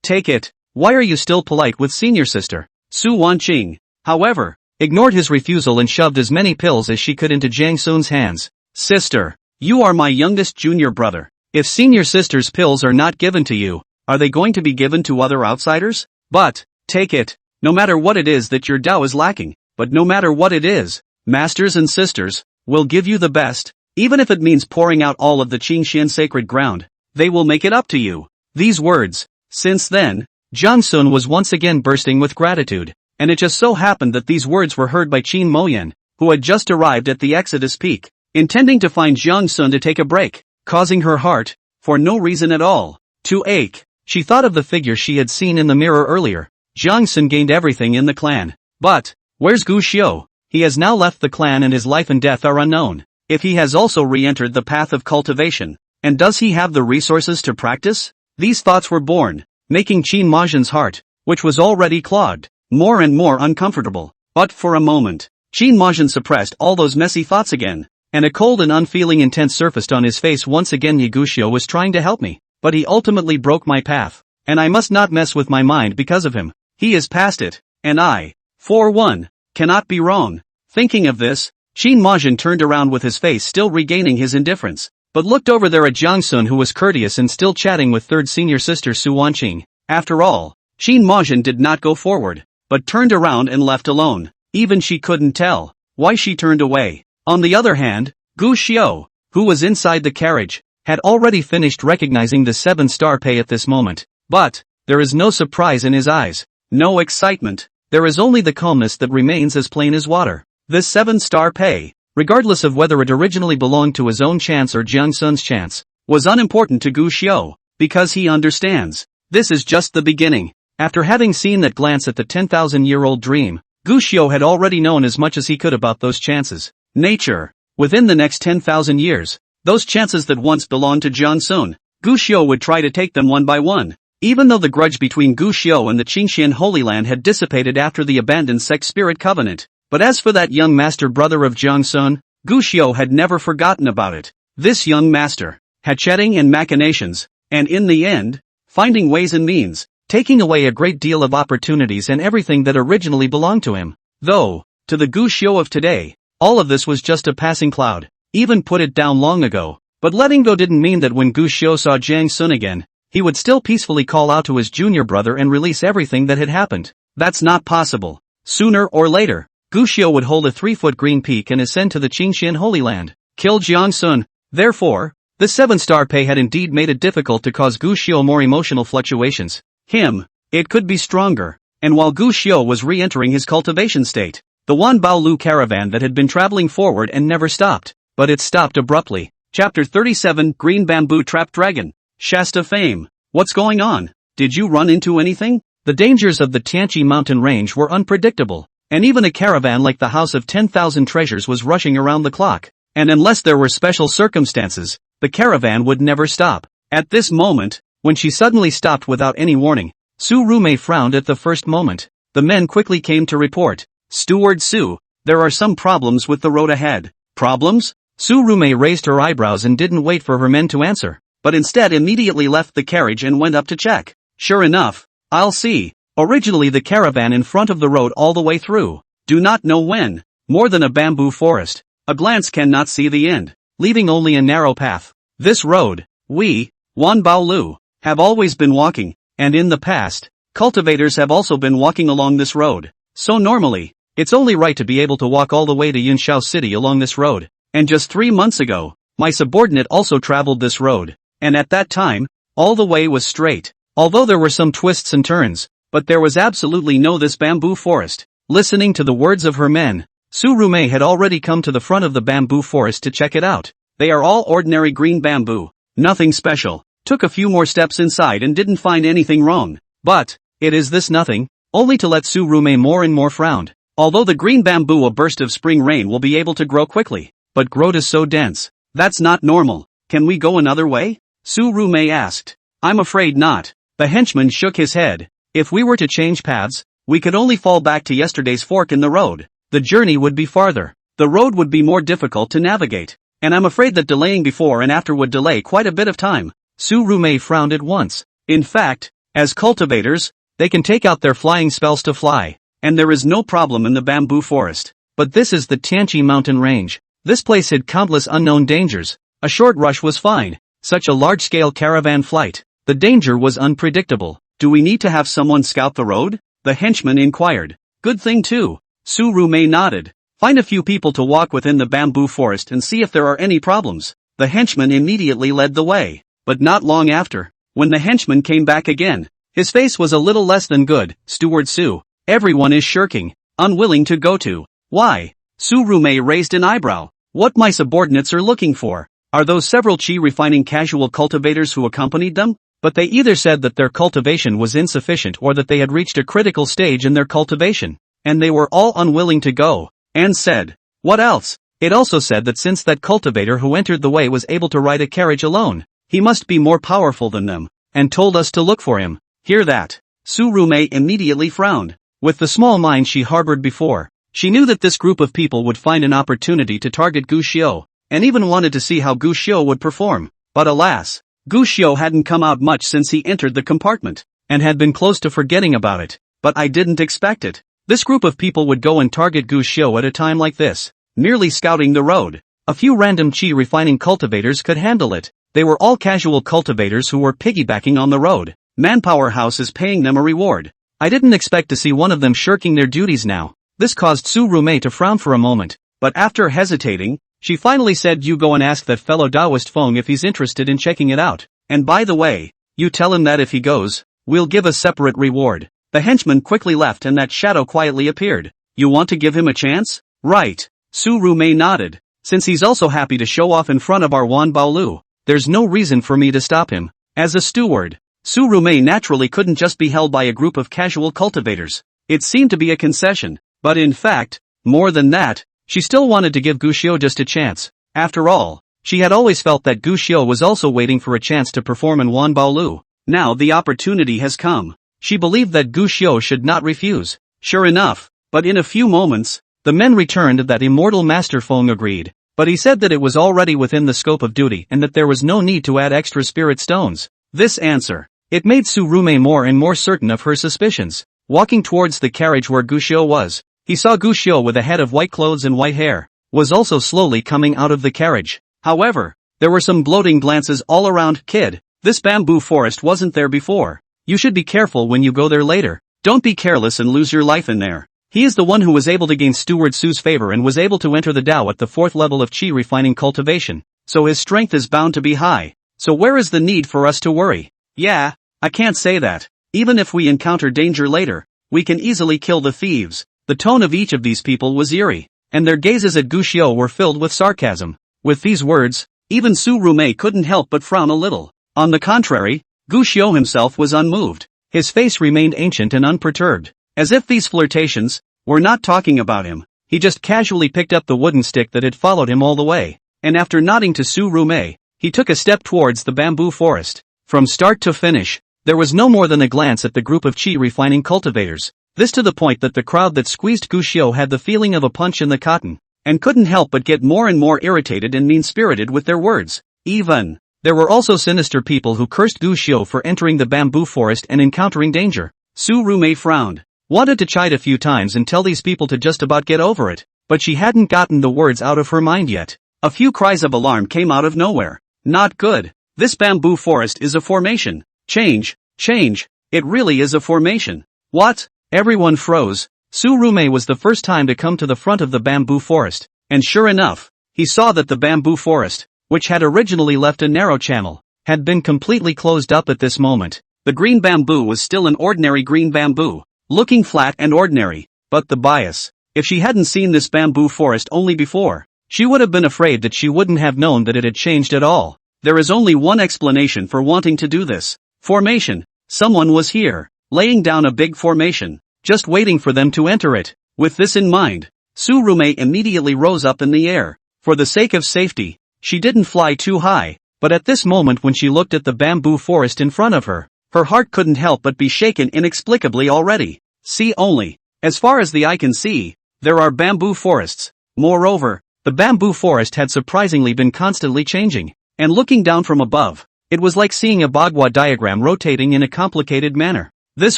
Take it. Why are you still polite with senior sister? Su Wanqing, however, ignored his refusal and shoved as many pills as she could into Jiang Sun's hands. Sister, you are my youngest junior brother. If senior sister's pills are not given to you, are they going to be given to other outsiders? But, take it. No matter what it is that your Dao is lacking, but no matter what it is, masters and sisters will give you the best, even if it means pouring out all of the Qingxian sacred ground. They will make it up to you. These words. Since then, Jiang Sun was once again bursting with gratitude, and it just so happened that these words were heard by Qin Moyan, who had just arrived at the Exodus Peak, intending to find Jiang Sun to take a break, causing her heart, for no reason at all, to ache. She thought of the figure she had seen in the mirror earlier. Jiang Sun gained everything in the clan. But, where's Gu Xiu? He has now left the clan and his life and death are unknown. If he has also re-entered the path of cultivation, and does he have the resources to practice? These thoughts were born, making Qin Majian's heart, which was already clogged, more and more uncomfortable. But for a moment, Qin Majian suppressed all those messy thoughts again, and a cold and unfeeling intent surfaced on his face once again. Gu Xiu was trying to help me, but he ultimately broke my path, and I must not mess with my mind because of him. He is past it, and I, for one, cannot be wrong. Thinking of this, Qin Majin turned around with his face still regaining his indifference, but looked over there at Jiang Sun, who was courteous and still chatting with third senior sister Su Wanqing. After all, Qin Majin did not go forward, but turned around and left alone. Even she couldn't tell why she turned away. On the other hand, Gu Xiao, who was inside the carriage, had already finished recognizing the 7-star pay at this moment. But there is no surprise in his eyes, no excitement. There is only the calmness that remains as plain as water. This 7-star pay, regardless of whether it originally belonged to his own chance or Jiang Sun's chance, was unimportant to Gu Xiao, because he understands. This is just the beginning. After having seen that glance at the 10,000-year-old dream, Gu Xiao had already known as much as he could about those chances. Nature. Within the next 10,000 years, those chances that once belonged to Jiang Sun, Gu Xiao would try to take them one by one. Even though the grudge between Gu Xiao and the Qingxian Holy Land had dissipated after the abandoned sect spirit covenant, but as for that young master brother of Jiang Sun, Gu Xiao had never forgotten about it. This young master had chatting and machinations, and in the end, finding ways and means, taking away a great deal of opportunities and everything that originally belonged to him. Though, to the Gu Xiao of today, all of this was just a passing cloud. Even put it down long ago. But letting go didn't mean that when Gu Xiao saw Jiang Sun again, he would still peacefully call out to his junior brother and release everything that had happened. That's not possible. Sooner or later, Gu Xiao would hold a 3-foot green peak and ascend to the Qingxian Holy Land, kill Jiang Sun. Therefore, the 7-star pay had indeed made it difficult to cause Gu Xiao more emotional fluctuations. It could be stronger. And while Gu Xiao was re-entering his cultivation state, the Wan Bao Lu caravan that had been traveling forward and never stopped, but it stopped abruptly. Chapter 37, Green Bamboo Trap Dragon. Shasta Fame. What's going on? Did you run into anything? The dangers of the Tianqi mountain range were unpredictable, and even a caravan like the House of 10,000 Treasures was rushing around the clock, and unless there were special circumstances, the caravan would never stop. At this moment, when she suddenly stopped without any warning, Su Rumei frowned at the first moment. The men quickly came to report. Steward Su, there are some problems with the road ahead. Problems? Su Rumei raised her eyebrows and didn't wait for her men to answer, but instead immediately left the carriage and went up to check. Sure enough, I'll see. Originally the caravan in front of the road all the way through. Do not know when. More than a bamboo forest. A glance cannot see the end, leaving only a narrow path. This road, we, Wan Bao Lu, have always been walking, and in the past, cultivators have also been walking along this road. So normally, it's only right to be able to walk all the way to Yunshao City along this road. And just 3 months ago, my subordinate also traveled this road, and at that time, all the way was straight, although there were some twists and turns, but there was absolutely no this bamboo forest. Listening to the words of her men, Su Rumei had already come to the front of the bamboo forest to check it out. They are all ordinary green bamboo, nothing special. Took a few more steps inside and didn't find anything wrong. But, it is this nothing, only to let Su Rumei more and more frowned. Although the green bamboo a burst of spring rain will be able to grow quickly, but growth is so dense. That's not normal. Can we go another way? Su Rumei asked. I'm afraid not. The henchman shook his head. If we were to change paths, we could only fall back to yesterday's fork in the road. The journey would be farther. The road would be more difficult to navigate. And I'm afraid that delaying before and after would delay quite a bit of time. Su Rumei frowned at once. In fact, as cultivators, they can take out their flying spells to fly, and there is no problem in the bamboo forest. But this is the Tianqi mountain range. This place had countless unknown dangers. A short rush was fine. Such a large-scale caravan flight. The danger was unpredictable. Do we need to have someone scout the road? The henchman inquired. Good thing too. Su Rumei nodded. Find a few people to walk within the bamboo forest and see if there are any problems. The henchman immediately led the way. But not long after, when the henchman came back again, his face was a little less than good. Steward Su, everyone is shirking, unwilling to go to. Why? Su Rumei raised an eyebrow. What my subordinates are looking for are those several qi refining casual cultivators who accompanied them, but they either said that their cultivation was insufficient or that they had reached a critical stage in their cultivation, and they were all unwilling to go, and said, what else? It also said that since that cultivator who entered the way was able to ride a carriage alone, he must be more powerful than them, and told us to look for him. Hear that? Su Rumei immediately frowned. With the small mind she harbored before, she knew that this group of people would find an opportunity to target Gu Xiao, and even wanted to see how Gu Xiao would perform. But alas, Gu Xiao hadn't come out much since he entered the compartment, and had been close to forgetting about it. but I didn't expect it. This group of people would go and target Gu Xiu at a time like this, merely scouting the road. A few random chi refining cultivators could handle it. They were all casual cultivators who were piggybacking on the road. Manpower House is paying them a reward. I didn't expect to see one of them shirking their duties now. This caused Su Rumei to frown for a moment, but after hesitating, she finally said, "You go and ask that fellow Taoist Feng if he's interested in checking it out. And by the way, you tell him that if he goes, we'll give a separate reward." The henchman quickly left and that shadow quietly appeared. "You want to give him a chance?" "Right." Su Rumei nodded. "Since he's also happy to show off in front of our Wan Baolu, there's no reason for me to stop him." As a steward, Su Rumei naturally couldn't just be held by a group of casual cultivators. It seemed to be a concession, but in fact, more than that, she still wanted to give Gu Xiu just a chance. After all, she had always felt that Gu Xiu was also waiting for a chance to perform in Wan Baolu. Now the opportunity has come. She believed that Gu Xiu should not refuse. Sure enough, but in a few moments, the men returned that immortal Master Feng agreed, but he said that it was already within the scope of duty and that there was no need to add extra spirit stones. This answer, it made Su Rumei more and more certain of her suspicions. Walking towards the carriage where Gu Xiu was, he saw Gu Xiu with a head of white clothes and white hair, was also slowly coming out of the carriage. However, there were some gloating glances all around. "Kid, this bamboo forest wasn't there before. You should be careful when you go there later. Don't be careless and lose your life in there." He is the one who was able to gain Steward Su's favor and was able to enter the Tao at the 4th level of Qi refining cultivation, so his strength is bound to be high. So where is the need for us to worry? "Yeah, I can't say that. Even if we encounter danger later, we can easily kill the thieves." The tone of each of these people was eerie, and their gazes at Gu Xiu were filled with sarcasm. With these words, even Su Rumei couldn't help but frown a little. On the contrary, Gu Xiu himself was unmoved. His face remained ancient and unperturbed, as if these flirtations were not talking about him. He just casually picked up the wooden stick that had followed him all the way, and after nodding to Su Rumei, he took a step towards the bamboo forest. From start to finish, there was no more than a glance at the group of Qi refining cultivators. This to the point that the crowd that squeezed Gu Xiu had the feeling of a punch in the cotton, and couldn't help but get more and more irritated and mean-spirited with their words. Even, there were also sinister people who cursed Gu Xiu for entering the bamboo forest and encountering danger. Su Rumei frowned, wanted to chide a few times and tell these people to just about get over it, but she hadn't gotten the words out of her mind yet. A few cries of alarm came out of nowhere. "Not good. This bamboo forest is a formation. Change, change, it really is a formation." "What?" Everyone froze. Su Rumei was the first time to come to the front of the bamboo forest, and sure enough, he saw that the bamboo forest, which had originally left a narrow channel, had been completely closed up at this moment. The green bamboo was still an ordinary green bamboo, looking flat and ordinary, but the bias. If she hadn't seen this bamboo forest only before, she would have been afraid that she wouldn't have known that it had changed at all. There is only one explanation for wanting to do this. Formation. Someone was here, laying down a big formation, just waiting for them to enter it. With this in mind, Su Rumei immediately rose up in the air. For the sake of safety, she didn't fly too high, but at this moment when she looked at the bamboo forest in front of her, her heart couldn't help but be shaken inexplicably already. See only, as far as the eye can see, there are bamboo forests. Moreover, the bamboo forest had surprisingly been constantly changing, and looking down from above, it was like seeing a Bagua diagram rotating in a complicated manner. This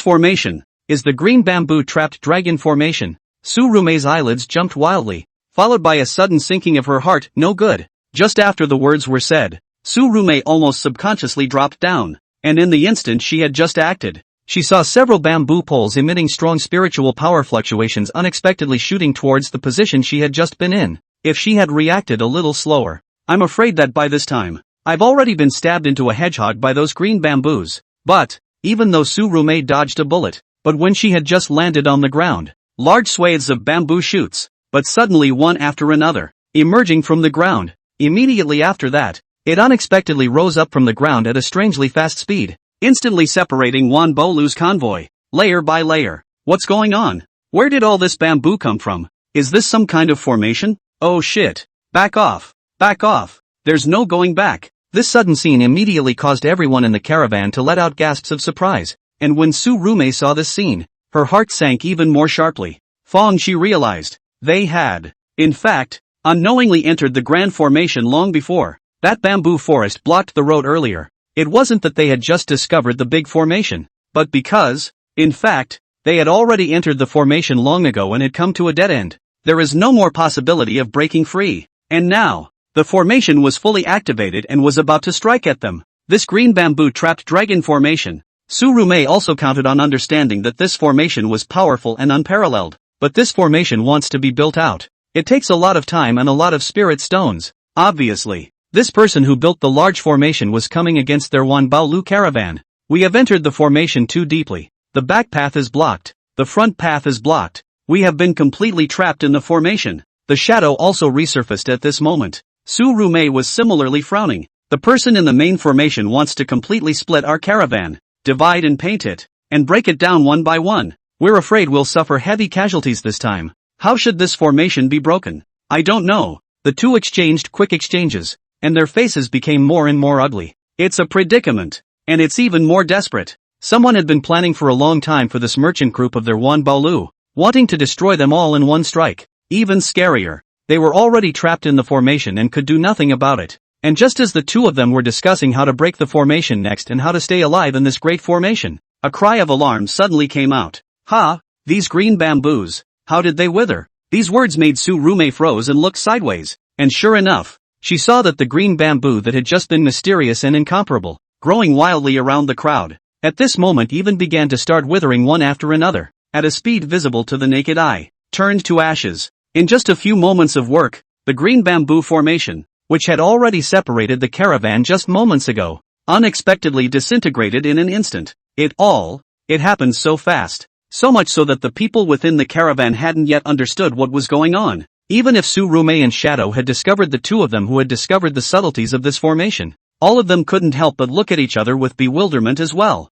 formation is the green bamboo trapped dragon formation. Su Rumei's eyelids jumped wildly, followed by a sudden sinking of her heart. No good. Just after the words were said, Su Rumei almost subconsciously dropped down, and in the instant she had just acted, she saw several bamboo poles emitting strong spiritual power fluctuations unexpectedly shooting towards the position she had just been in. If she had reacted a little slower, I'm afraid that by this time, I've already been stabbed into a hedgehog by those green bamboos. But, even though Su Rumei dodged a bullet, but when she had just landed on the ground, large swathes of bamboo shoots, but suddenly one after another, emerging from the ground. Immediately after that, it unexpectedly rose up from the ground at a strangely fast speed, instantly separating Wan Bolu's convoy, layer by layer. What's going on? Where did all this bamboo come from? Is this some kind of formation? Oh shit. Back off. Back off. There's no going back. This sudden scene immediately caused everyone in the caravan to let out gasps of surprise, and when Su Rumei saw this scene, her heart sank even more sharply. Fong, she realized, they had, in fact, unknowingly entered the grand formation long before. That bamboo forest blocked the road earlier. It wasn't that they had just discovered the big formation, but because, in fact, They had already entered the formation long ago and had come to a dead end. There is no more possibility of breaking free. And now, the formation was fully activated and was about to strike at them. This green bamboo trapped dragon formation. Tsurume also counted on understanding that this formation was powerful and unparalleled. But this formation wants to be built out. It takes a lot of time and a lot of spirit stones. Obviously, this person who built the large formation was coming against their Wanbaolu caravan. We have entered the formation too deeply. The back path is blocked. The front path is blocked. We have been completely trapped in the formation. The shadow also resurfaced at this moment. Tsurume was similarly frowning. The person in the main formation wants to completely split our caravan, divide and paint it, and break it down one by one. We're afraid we'll suffer heavy casualties this time. How should this formation be broken? I don't know. The two exchanged quick exchanges, and their faces became more and more ugly. It's a predicament. And it's even more desperate. Someone had been planning for a long time for this merchant group of their Wanbaolu, wanting to destroy them all in one strike. Even scarier, they were already trapped in the formation and could do nothing about it. And just as the two of them were discussing how to break the formation next and how to stay alive in this great formation, a cry of alarm suddenly came out. Ha! These green bamboos, how did they wither? These words made Tsurume froze and looked sideways, and sure enough, she saw that the green bamboo that had just been mysterious and incomparable, growing wildly around the crowd, at this moment even began to start withering one after another, at a speed visible to the naked eye, turned to ashes. In just a few moments of work, the green bamboo formation, which had already separated the caravan just moments ago, unexpectedly disintegrated in an instant. It happened so fast. So much so that the people within the caravan hadn't yet understood what was going on. Even if Tsurume and Shadow had discovered the two of them who had discovered the subtleties of this formation, all of them couldn't help but look at each other with bewilderment as well.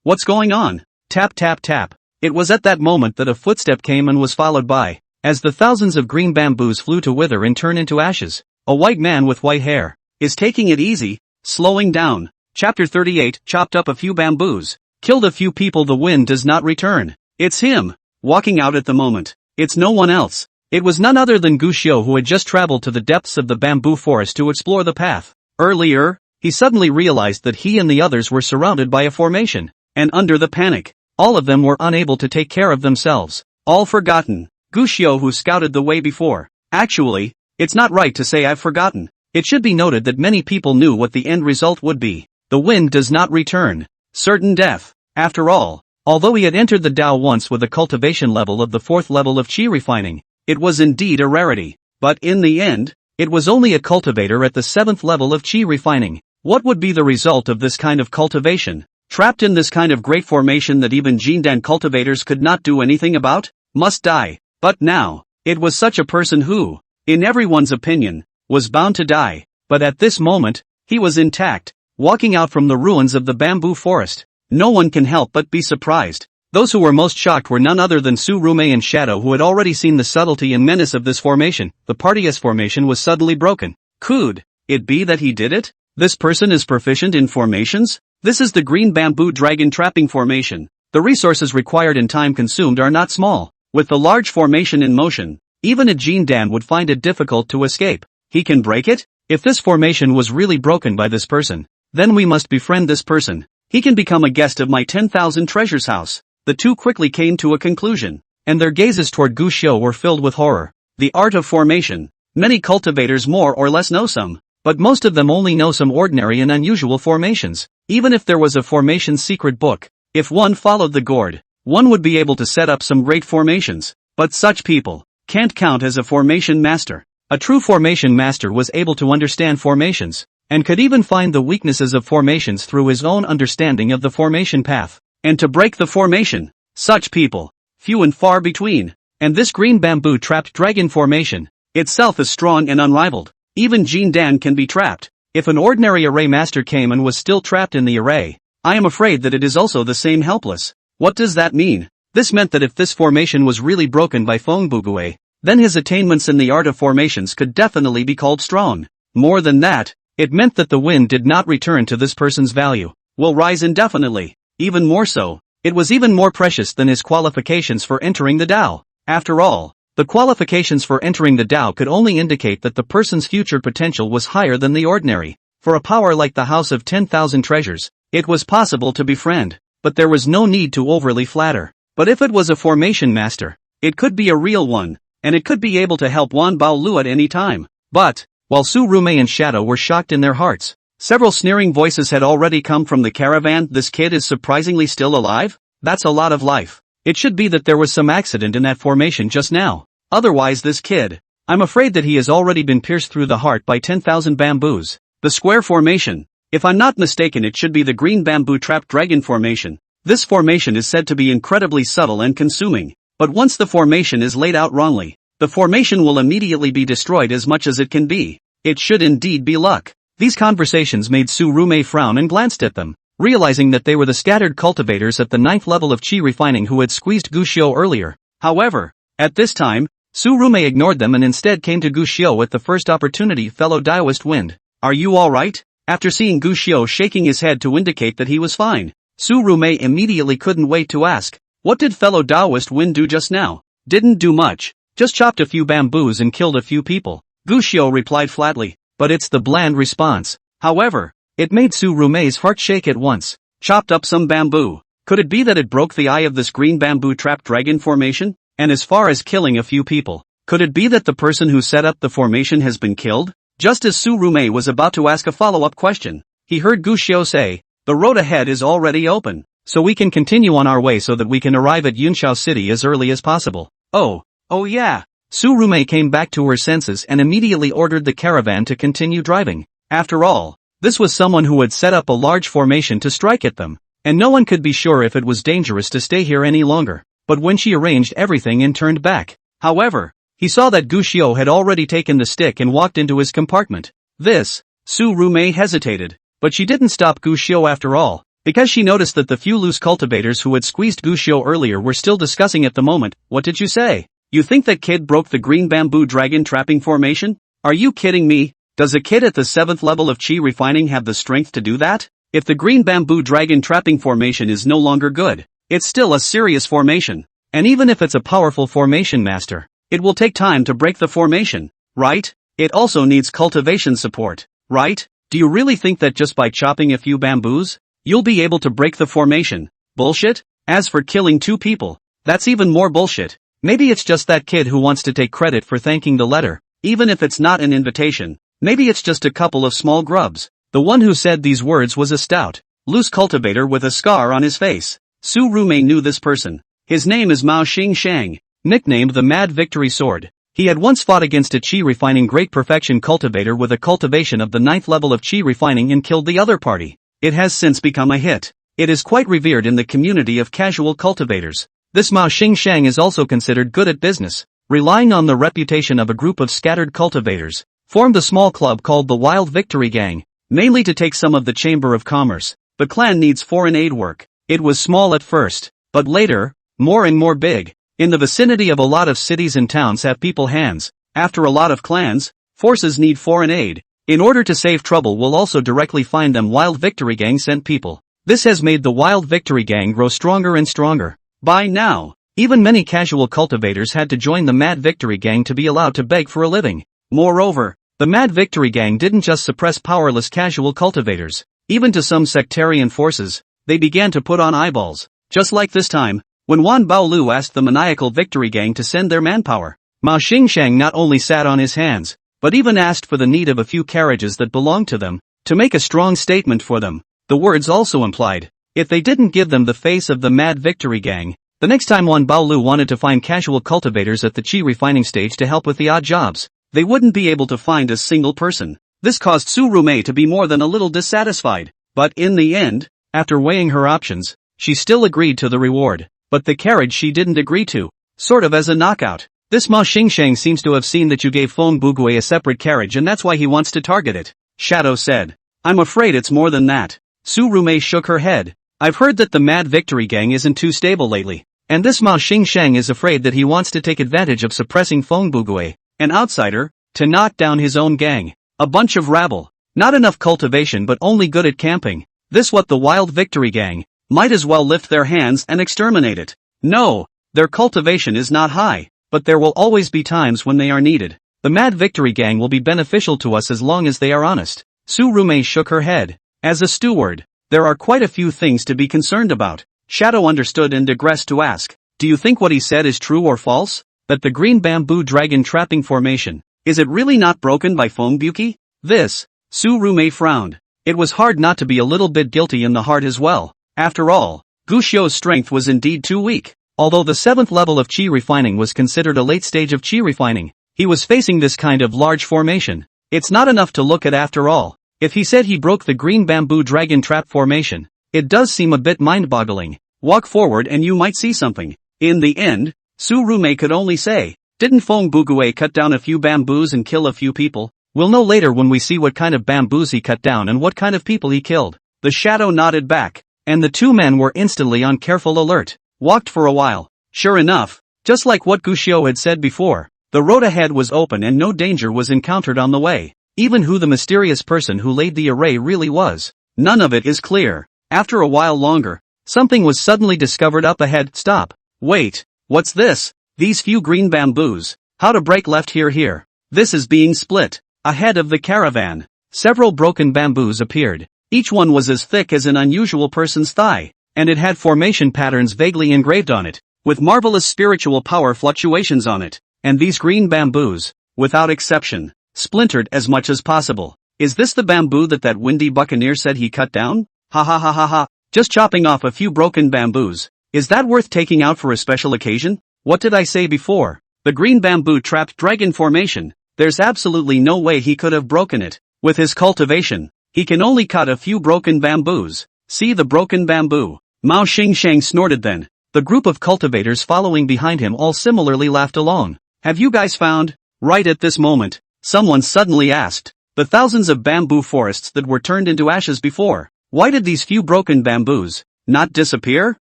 What's going on? Tap tap tap. It was at that moment that a footstep came and was followed by, as the thousands of green bamboos flew to wither and turn into ashes, a white man with white hair is taking it easy, slowing down. Chapter 38, chopped up a few bamboos, killed a few people. The wind does not return. It's him, walking out at the moment. It's no one else. It was none other than Gushio, who had just traveled to the depths of the bamboo forest to explore the path. Earlier, he suddenly realized that he and the others were surrounded by a formation, and under the panic, all of them were unable to take care of themselves. All forgotten. Gushio, who scouted the way before. Actually, it's not right to say I've forgotten. It should be noted that many people knew what the end result would be. The wind does not return. Certain death. After all, although he had entered the Tao once with a cultivation level of the 4th level of Qi refining, it was indeed a rarity. But in the end, it was only a cultivator at the 7th level of Qi refining. What would be the result of this kind of cultivation? Trapped in this kind of great formation that even Jindan cultivators could not do anything about? Must die. But now, it was such a person who, in everyone's opinion, was bound to die. But at this moment, he was intact, walking out from the ruins of the bamboo forest. No one can help but be surprised. Those who were most shocked were none other than Tsurume and Shadow, who had already seen the subtlety and menace of this formation. The party's formation was suddenly broken. Could it be that he did it? This person is proficient in formations? This is the green bamboo dragon trapping formation. The resources required and time consumed are not small. With the large formation in motion, even a Jindan would find it difficult to escape. He can break it? If this formation was really broken by this person, then we must befriend this person. He can become a guest of my 10,000 treasures house. The two quickly came to a conclusion, and their gazes toward Gushio were filled with horror. The art of formation. Many cultivators more or less know some, but most of them only know some ordinary and unusual formations. Even if there was a formation secret book, if one followed the gourd, one would be able to set up some great formations. But such people can't count as a formation master. A true formation master was able to understand formations, and could even find the weaknesses of formations through his own understanding of the formation path. And to break the formation, such people, few and far between. And this green bamboo trapped dragon formation, itself is strong and unrivaled. Even Jindan can be trapped. If an ordinary array master came and was still trapped in the array, I am afraid that it is also the same helpless. What does that mean? This meant that if this formation was really broken by Fongbugue, then his attainments in the art of formations could definitely be called strong. More than that, it meant that the wind did not return to this person's value, will rise indefinitely. Even more so, it was even more precious than his qualifications for entering the Tao. After all, the qualifications for entering the Tao could only indicate that the person's future potential was higher than the ordinary. For a power like the House of 10,000 Treasures, it was possible to befriend, but there was no need to overly flatter. But if it was a formation master, it could be a real one, and it could be able to help Wan Baolu at any time. But, while Su Rume and Shadow were shocked in their hearts, several sneering voices had already come from the caravan. This kid is surprisingly still alive? That's a lot of life. It should be that there was some accident in that formation just now. Otherwise this kid, I'm afraid that he has already been pierced through the heart by 10,000 bamboos. The square formation. If I'm not mistaken, it should be the green bamboo trapped dragon formation. This formation is said to be incredibly subtle and consuming. But once the formation is laid out wrongly, the formation will immediately be destroyed as much as it can be. It should indeed be luck. These conversations made Su Rume frown and glanced at them, realizing that they were the scattered cultivators at the 9th level of chi refining who had squeezed Guxiu earlier. However, at this time, Su Rume ignored them and instead came to Guxiu at the first opportunity. Fellow Daoist Wind, are you alright? After seeing Guxiu shaking his head to indicate that he was fine, Su Rume immediately couldn't wait to ask, what did fellow Daoist Wind do just now? Didn't do much, just chopped a few bamboos and killed a few people. Guxiu replied flatly, but it's the bland response. However, it made Su Rume's heart shake at once. Chopped up some bamboo. Could it be that it broke the eye of this green bamboo trapped dragon formation? And as far as killing a few people, could it be that the person who set up the formation has been killed? Just as Su Rume was about to ask a follow-up question, he heard Guxiu say, the road ahead is already open, so we can continue on our way so that we can arrive at Yunqiao City as early as possible. Oh yeah. Su Rume came back to her senses and immediately ordered the caravan to continue driving. After all, this was someone who had set up a large formation to strike at them, and no one could be sure if it was dangerous to stay here any longer. But when she arranged everything and turned back, however, he saw that Guxiu had already taken the stick and walked into his compartment. Su Rume hesitated, but she didn't stop Guxiu after all, because she noticed that the few loose cultivators who had squeezed Guxiu earlier were still discussing at the moment. What did you say? You think that kid broke the green bamboo dragon trapping formation? Are you kidding me? Does a kid at the 7th level of chi refining have the strength to do that? If the green bamboo dragon trapping formation is no longer good, it's still a serious formation. And even if it's a powerful formation master, it will take time to break the formation, right? It also needs cultivation support, right? Do you really think that just by chopping a few bamboos, you'll be able to break the formation? Bullshit? As for killing 2 people, that's even more bullshit. Maybe it's just that kid who wants to take credit for thanking the letter, even if it's not an invitation. Maybe it's just a couple of small grubs. The one who said these words was a stout, loose cultivator with a scar on his face. Su Rume knew this person. His name is Mao Xingshang, nicknamed the Mad Victory Sword. He had once fought against a chi refining great perfection cultivator with a cultivation of the 9th level of chi refining and killed the other party. It has since become a hit. It is quite revered in the community of casual cultivators. This Mao Xingshang is also considered good at business, relying on the reputation of a group of scattered cultivators, formed a small club called the Wild Victory Gang, mainly to take some of the Chamber of Commerce. The clan needs foreign aid work. It was small at first, but later, more and more big. In the vicinity of a lot of cities and towns have people hands. After a lot of clans, forces need foreign aid. In order to save trouble, we'll also directly find them. Wild Victory Gang sent people. This has made the Wild Victory Gang grow stronger and stronger. By now, even many casual cultivators had to join the Mad Victory Gang to be allowed to beg for a living. Moreover, the Mad Victory Gang didn't just suppress powerless casual cultivators. Even to some sectarian forces, they began to put on eyeballs. Just like this time, when Wan Baolu asked the Maniacal Victory Gang to send their manpower, Mao Xingshang not only sat on his hands, but even asked for the need of a few carriages that belonged to them, to make a strong statement for them. The words also implied, if they didn't give them the face of the Mad Victory Gang, the next time Wan Baolu wanted to find casual cultivators at the chi refining stage to help with the odd jobs, they wouldn't be able to find a single person. This caused Su Rume to be more than a little dissatisfied, but in the end, after weighing her options, she still agreed to the reward. But the carriage she didn't agree to, sort of as a knockout. This Mao Xingshang seems to have seen that you gave Feng Bugui a separate carriage and that's why he wants to target it, Shadow said. I'm afraid it's more than that. Su Rume shook her head. I've heard that the Mad Victory Gang isn't too stable lately, and this Mao Xingshang is afraid that he wants to take advantage of suppressing Feng Bugui, an outsider, to knock down his own gang. A bunch of rabble. Not enough cultivation but only good at camping. This what the Wild Victory Gang. Might as well lift their hands and exterminate it. No, their cultivation is not high, but there will always be times when they are needed. The Mad Victory Gang will be beneficial to us as long as they are honest. Su Rume shook her head. As a steward, there are quite a few things to be concerned about. Shadow understood and digressed to ask, Do you think what he said is true or false? That the green bamboo dragon trapping formation, is it really not broken by Fongbuki? This, Tsurume frowned. It was hard not to be a little bit guilty in the heart as well. After all, Gushio's strength was indeed too weak. Although the 7th level of chi refining was considered a late stage of chi refining, he was facing this kind of large formation. It's not enough to look at after all. If he said he broke the green bamboo dragon trap formation, it does seem a bit mind-boggling. Walk forward and you might see something. In the end, Tsurume could only say, didn't Fongbuki cut down a few bamboos and kill a few people? We'll know later when we see what kind of bamboos he cut down and what kind of people he killed. The shadow nodded back, and the two men were instantly on careful alert. Walked for a while. Sure enough, just like what Gushio had said before, the road ahead was open and no danger was encountered on the way. Even who the mysterious person who laid the array really was, none of it is clear. After a while longer, something was suddenly discovered up ahead. Stop. Wait, what's this? These few green bamboos. How to break left here. This is being split. Ahead of the caravan, several broken bamboos appeared. Each one was as thick as an unusual person's thigh, and it had formation patterns vaguely engraved on it, with marvelous spiritual power fluctuations on it. And these green bamboos, without exception, splintered as much as possible. Is this the bamboo that windy buccaneer said he cut down? Ha ha ha ha ha. Just chopping off a few broken bamboos. Is that worth taking out for a special occasion? What did I say before? The green bamboo trapped dragon formation. There's absolutely no way he could have broken it. With his cultivation, he can only cut a few broken bamboos. See the broken bamboo. Mao Xingsheng snorted then. The group of cultivators following behind him all similarly laughed along. Have you guys found? Right at this moment, someone suddenly asked. The thousands of bamboo forests that were turned into ashes before. Why did these few broken bamboos not disappear?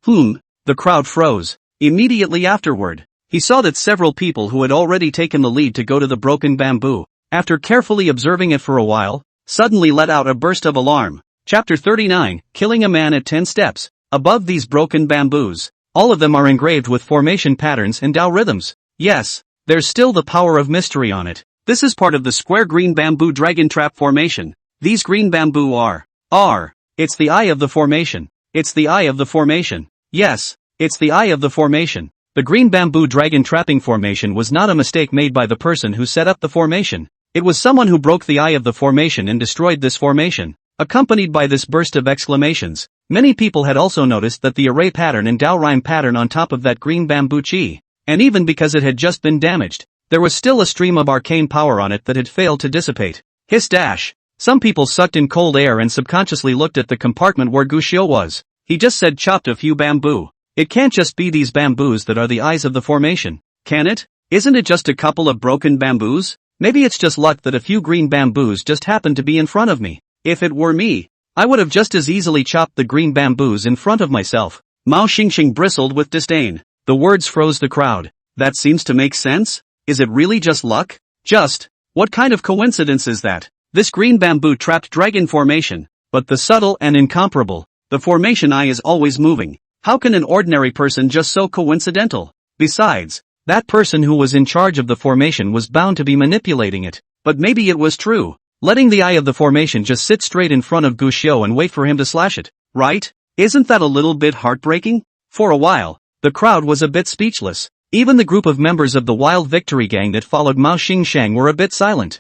The crowd froze. Immediately afterward, he saw that several people who had already taken the lead to go to the broken bamboo, after carefully observing it for a while, suddenly let out a burst of alarm. Chapter 39, Killing a Man at 10 Steps. Above these broken bamboos, all of them are engraved with formation patterns and Tao rhythms. Yes, there's still the power of mystery on it. This is part of the square green bamboo dragon trap formation. These green bamboo are. It's the eye of the formation. It's the eye of the formation. Yes, it's the eye of the formation. The green bamboo dragon trapping formation was not a mistake made by the person who set up the formation. It was someone who broke the eye of the formation and destroyed this formation. Accompanied by this burst of exclamations, many people had also noticed that the array pattern and Tao rhyme pattern on top of that green bamboo chi. And even because it had just been damaged, there was still a stream of arcane power on it that had failed to dissipate. Hiss dash. Some people sucked in cold air and subconsciously looked at the compartment where Gushio was. He just said chopped a few bamboo. It can't just be these bamboos that are the eyes of the formation, can it? Isn't it just a couple of broken bamboos? Maybe it's just luck that a few green bamboos just happened to be in front of me. If it were me, I would have just as easily chopped the green bamboos in front of myself. Mao Xingxing bristled with disdain. The words froze the crowd. That seems to make sense? Is it really just luck? What kind of coincidence is that? This green bamboo trapped dragon formation, but the subtle and incomparable. The formation eye is always moving. How can an ordinary person just so coincidental? Besides, that person who was in charge of the formation was bound to be manipulating it. But maybe it was true. Letting the eye of the formation just sit straight in front of Gushio and wait for him to slash it, right? Isn't that a little bit heartbreaking? For a while, the crowd was a bit speechless. Even the group of members of the Wild Victory gang that followed Mao Xingsheng were a bit silent.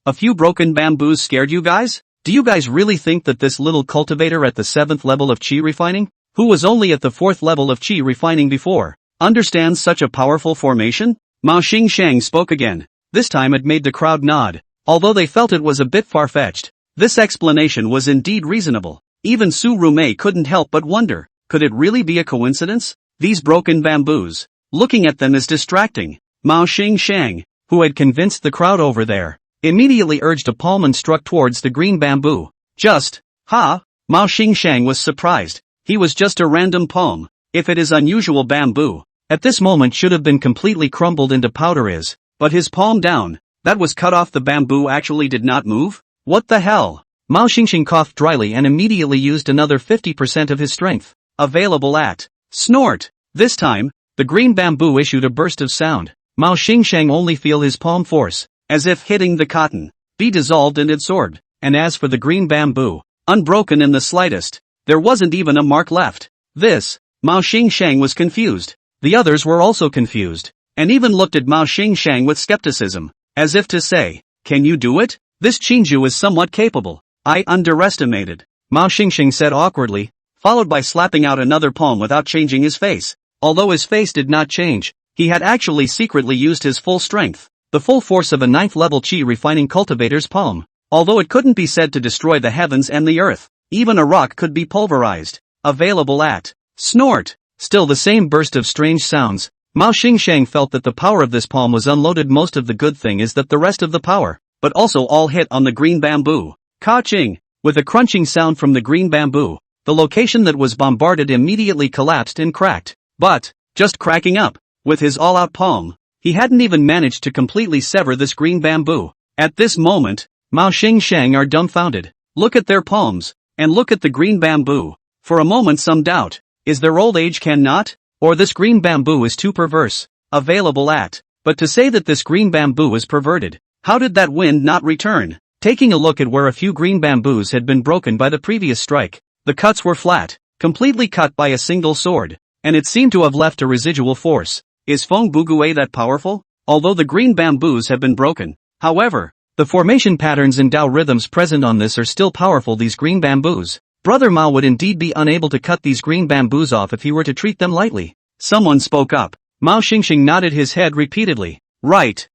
A few broken bamboos scared you guys? Do you guys really think that this little cultivator at the 7th level of chi refining, who was only at the 4th level of chi refining before, understands such a powerful formation? Mao Xingsheng spoke again. This time it made the crowd nod. Although they felt it was a bit far-fetched, this explanation was indeed reasonable. Even Tsurume couldn't help but wonder, could it really be a coincidence? These broken bamboos. Looking at them is distracting. Mao Xingsheng, who had convinced the crowd over there, immediately urged a palm and struck towards the green bamboo. Mao Xingsheng was surprised. He was just a random palm. If it is unusual bamboo, at this moment should have been completely crumbled into powder but his palm down, that was cut off the bamboo actually did not move? What the hell? Mao Xingxing coughed dryly and immediately used another 50% of his strength, available at snort. This time, the green bamboo issued a burst of sound. Mao Xingsheng only feel his palm force, as if hitting the cotton, be dissolved and absorbed. And as for the green bamboo, unbroken in the slightest, there wasn't even a mark left. Mao Xingsheng was confused. The others were also confused, and even looked at Mao Xingshang with skepticism, as if to say, "Can you do it? This Qingju is somewhat capable." "I underestimated," Mao Xingshang said awkwardly, followed by slapping out another palm without changing his face. Although his face did not change, he had actually secretly used his full strength, the full force of a 9th level Qi refining cultivator's palm. Although it couldn't be said to destroy the heavens and the earth, even a rock could be pulverized. Available at snort. Still the same burst of strange sounds. Mao Xingshang felt that the power of this palm was unloaded. Most of the good thing is that the rest of the power, but also all hit on the green bamboo. Ka-ching! With a crunching sound from the green bamboo, the location that was bombarded immediately collapsed and cracked. But, just cracking up, with his all-out palm, he hadn't even managed to completely sever this green bamboo. At this moment, Mao Xingshang are dumbfounded. Look at their palms, and look at the green bamboo. For a moment some doubt, is their old age cannot? Or this green bamboo is too perverse. Available at. But to say that this green bamboo is perverted, how did that wind not return? Taking a look at where a few green bamboos had been broken by the previous strike, the cuts were flat, completely cut by a single sword, and it seemed to have left a residual force. Is Feng Bugue that powerful? Although the green bamboos have been broken, however, the formation patterns and Tao rhythms present on this are still powerful. These green bamboos. Brother Mao would indeed be unable to cut these green bamboos off if he were to treat them lightly. Someone spoke up. Mao Xingshang nodded his head repeatedly. Right.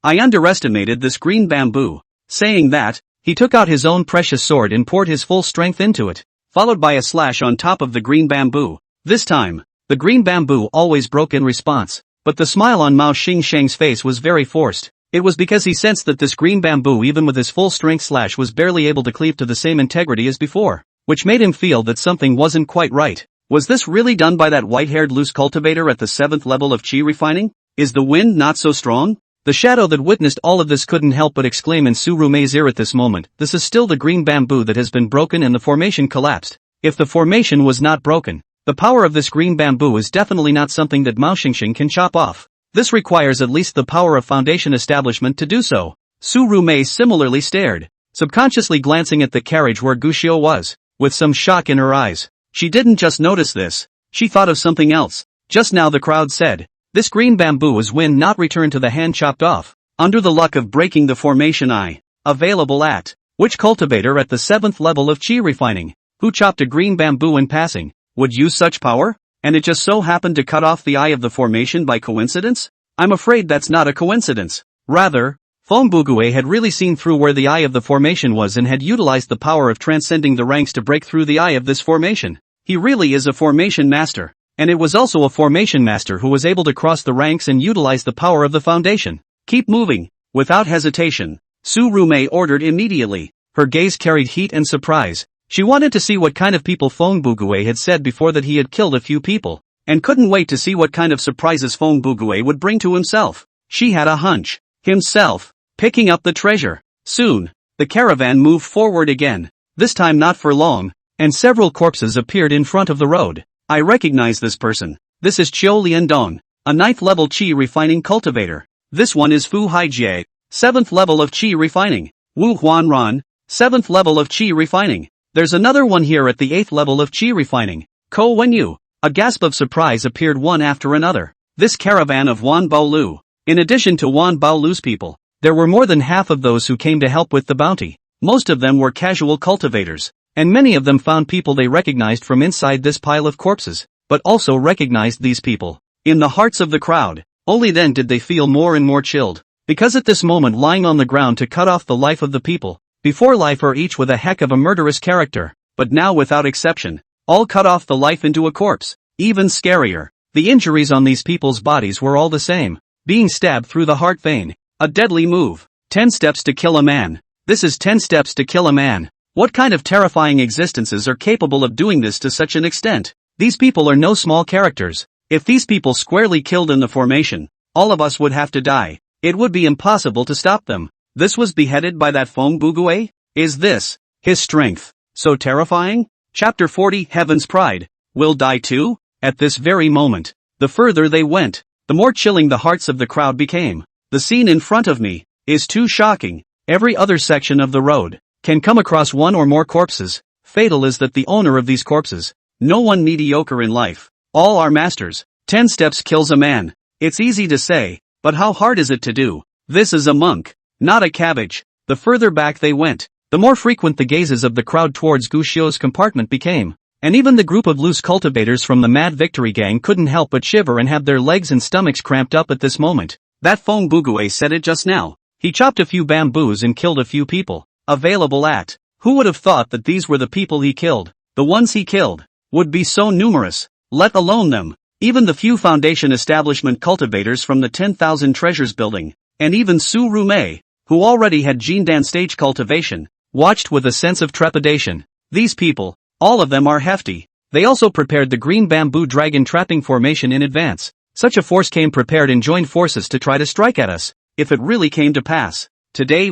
I underestimated this green bamboo. Saying that, he took out his own precious sword and poured his full strength into it, followed by a slash on top of the green bamboo. This time, the green bamboo always broke in response, but the smile on Mao Xingshang's face was very forced. It was because he sensed that this green bamboo, even with his full strength slash, was barely able to cleave to the same integrity as before, which made him feel that something wasn't quite right. Was this really done by that white-haired loose cultivator at the 7th level of Qi refining? Is the wind not so strong? The shadow that witnessed all of this couldn't help but exclaim in Su Rumei's ear at this moment, this is still the green bamboo that has been broken and the formation collapsed. If the formation was not broken, the power of this green bamboo is definitely not something that Mao Xingshang can chop off. This requires at least the power of foundation establishment to do so. Su Rumei similarly stared, subconsciously glancing at the carriage where Guxiu was, with some shock in her eyes. She didn't just notice this, she thought of something else. Just now the crowd said, this green bamboo is when not returned to the hand chopped off. Under the luck of breaking the formation eye. Available at. Which cultivator at the 7th level of Qi refining, who chopped a green bamboo in passing, would use such power? And it just so happened to cut off the eye of the formation by coincidence? I'm afraid that's not a coincidence. Rather, Feng Bugue had really seen through where the eye of the formation was and had utilized the power of transcending the ranks to break through the eye of this formation. He really is a formation master. And it was also a formation master who was able to cross the ranks and utilize the power of the foundation. Keep moving. Without hesitation, Su Rumei ordered immediately. Her gaze carried heat and surprise. She wanted to see what kind of people Feng Bugue had said before that he had killed a few people, and couldn't wait to see what kind of surprises Feng Bugue would bring to himself. She had a hunch. Himself, picking up the treasure. Soon, the caravan moved forward again, this time not for long, and several corpses appeared in front of the road. I recognize this person. This is Qiu Liandong, a 9th level Qi refining cultivator. This one is Fu Haijie, 7th level of Qi refining. Wu Huanran, 7th level of Qi refining. There's another one here at the 8th level of Qi refining. Ko Wenyu. A gasp of surprise appeared one after another. This caravan of Wan Baolu. In addition to Wan Baolu's people, there were more than half of those who came to help with the bounty. Most of them were casual cultivators, and many of them found people they recognized from inside this pile of corpses, but also recognized these people in the hearts of the crowd. Only then did they feel more and more chilled, because at this moment lying on the ground to cut off the life of the people, before life are each with a heck of a murderous character, but now without exception, all cut off the life into a corpse. Even scarier, the injuries on these people's bodies were all the same, being stabbed through the heart vein. A deadly move. 10 steps to kill a man. This is 10 steps to kill a man. What kind of terrifying existences are capable of doing this to such an extent? These people are no small characters. If these people squarely killed in the formation, all of us would have to die. It would be impossible to stop them. This was beheaded by that Feng Bugue? Is this, his strength, so terrifying? Chapter 40 Heaven's Pride. Will die too? At this very moment, the further they went, the more chilling the hearts of the crowd became. The scene in front of me is too shocking. Every other section of the road can come across one or more corpses. Fatal is that the owner of these corpses, no one mediocre in life, All are masters. 10 steps kills a man. It's easy to say, but how hard is it to do? This is a monk, not a cabbage. The further back they went, the more frequent the gazes of the crowd towards Gu Xiu's compartment became. And even the group of loose cultivators from the Mad Victory gang couldn't help but shiver and have their legs and stomachs cramped up at this moment. That Feng Bugue said it just now. He chopped a few bamboos and killed a few people. Available at. Who would have thought that these were the people he killed? The ones he killed would be so numerous, let alone them. Even the few Foundation establishment cultivators from the 10,000 Treasures building, and even Su Rumei, who already had Jindan stage cultivation, watched with a sense of trepidation. These people, all of them are hefty. They also prepared the green bamboo dragon trapping formation in advance. Such a force came prepared and joined forces to try to strike at us, if it really came to pass. Today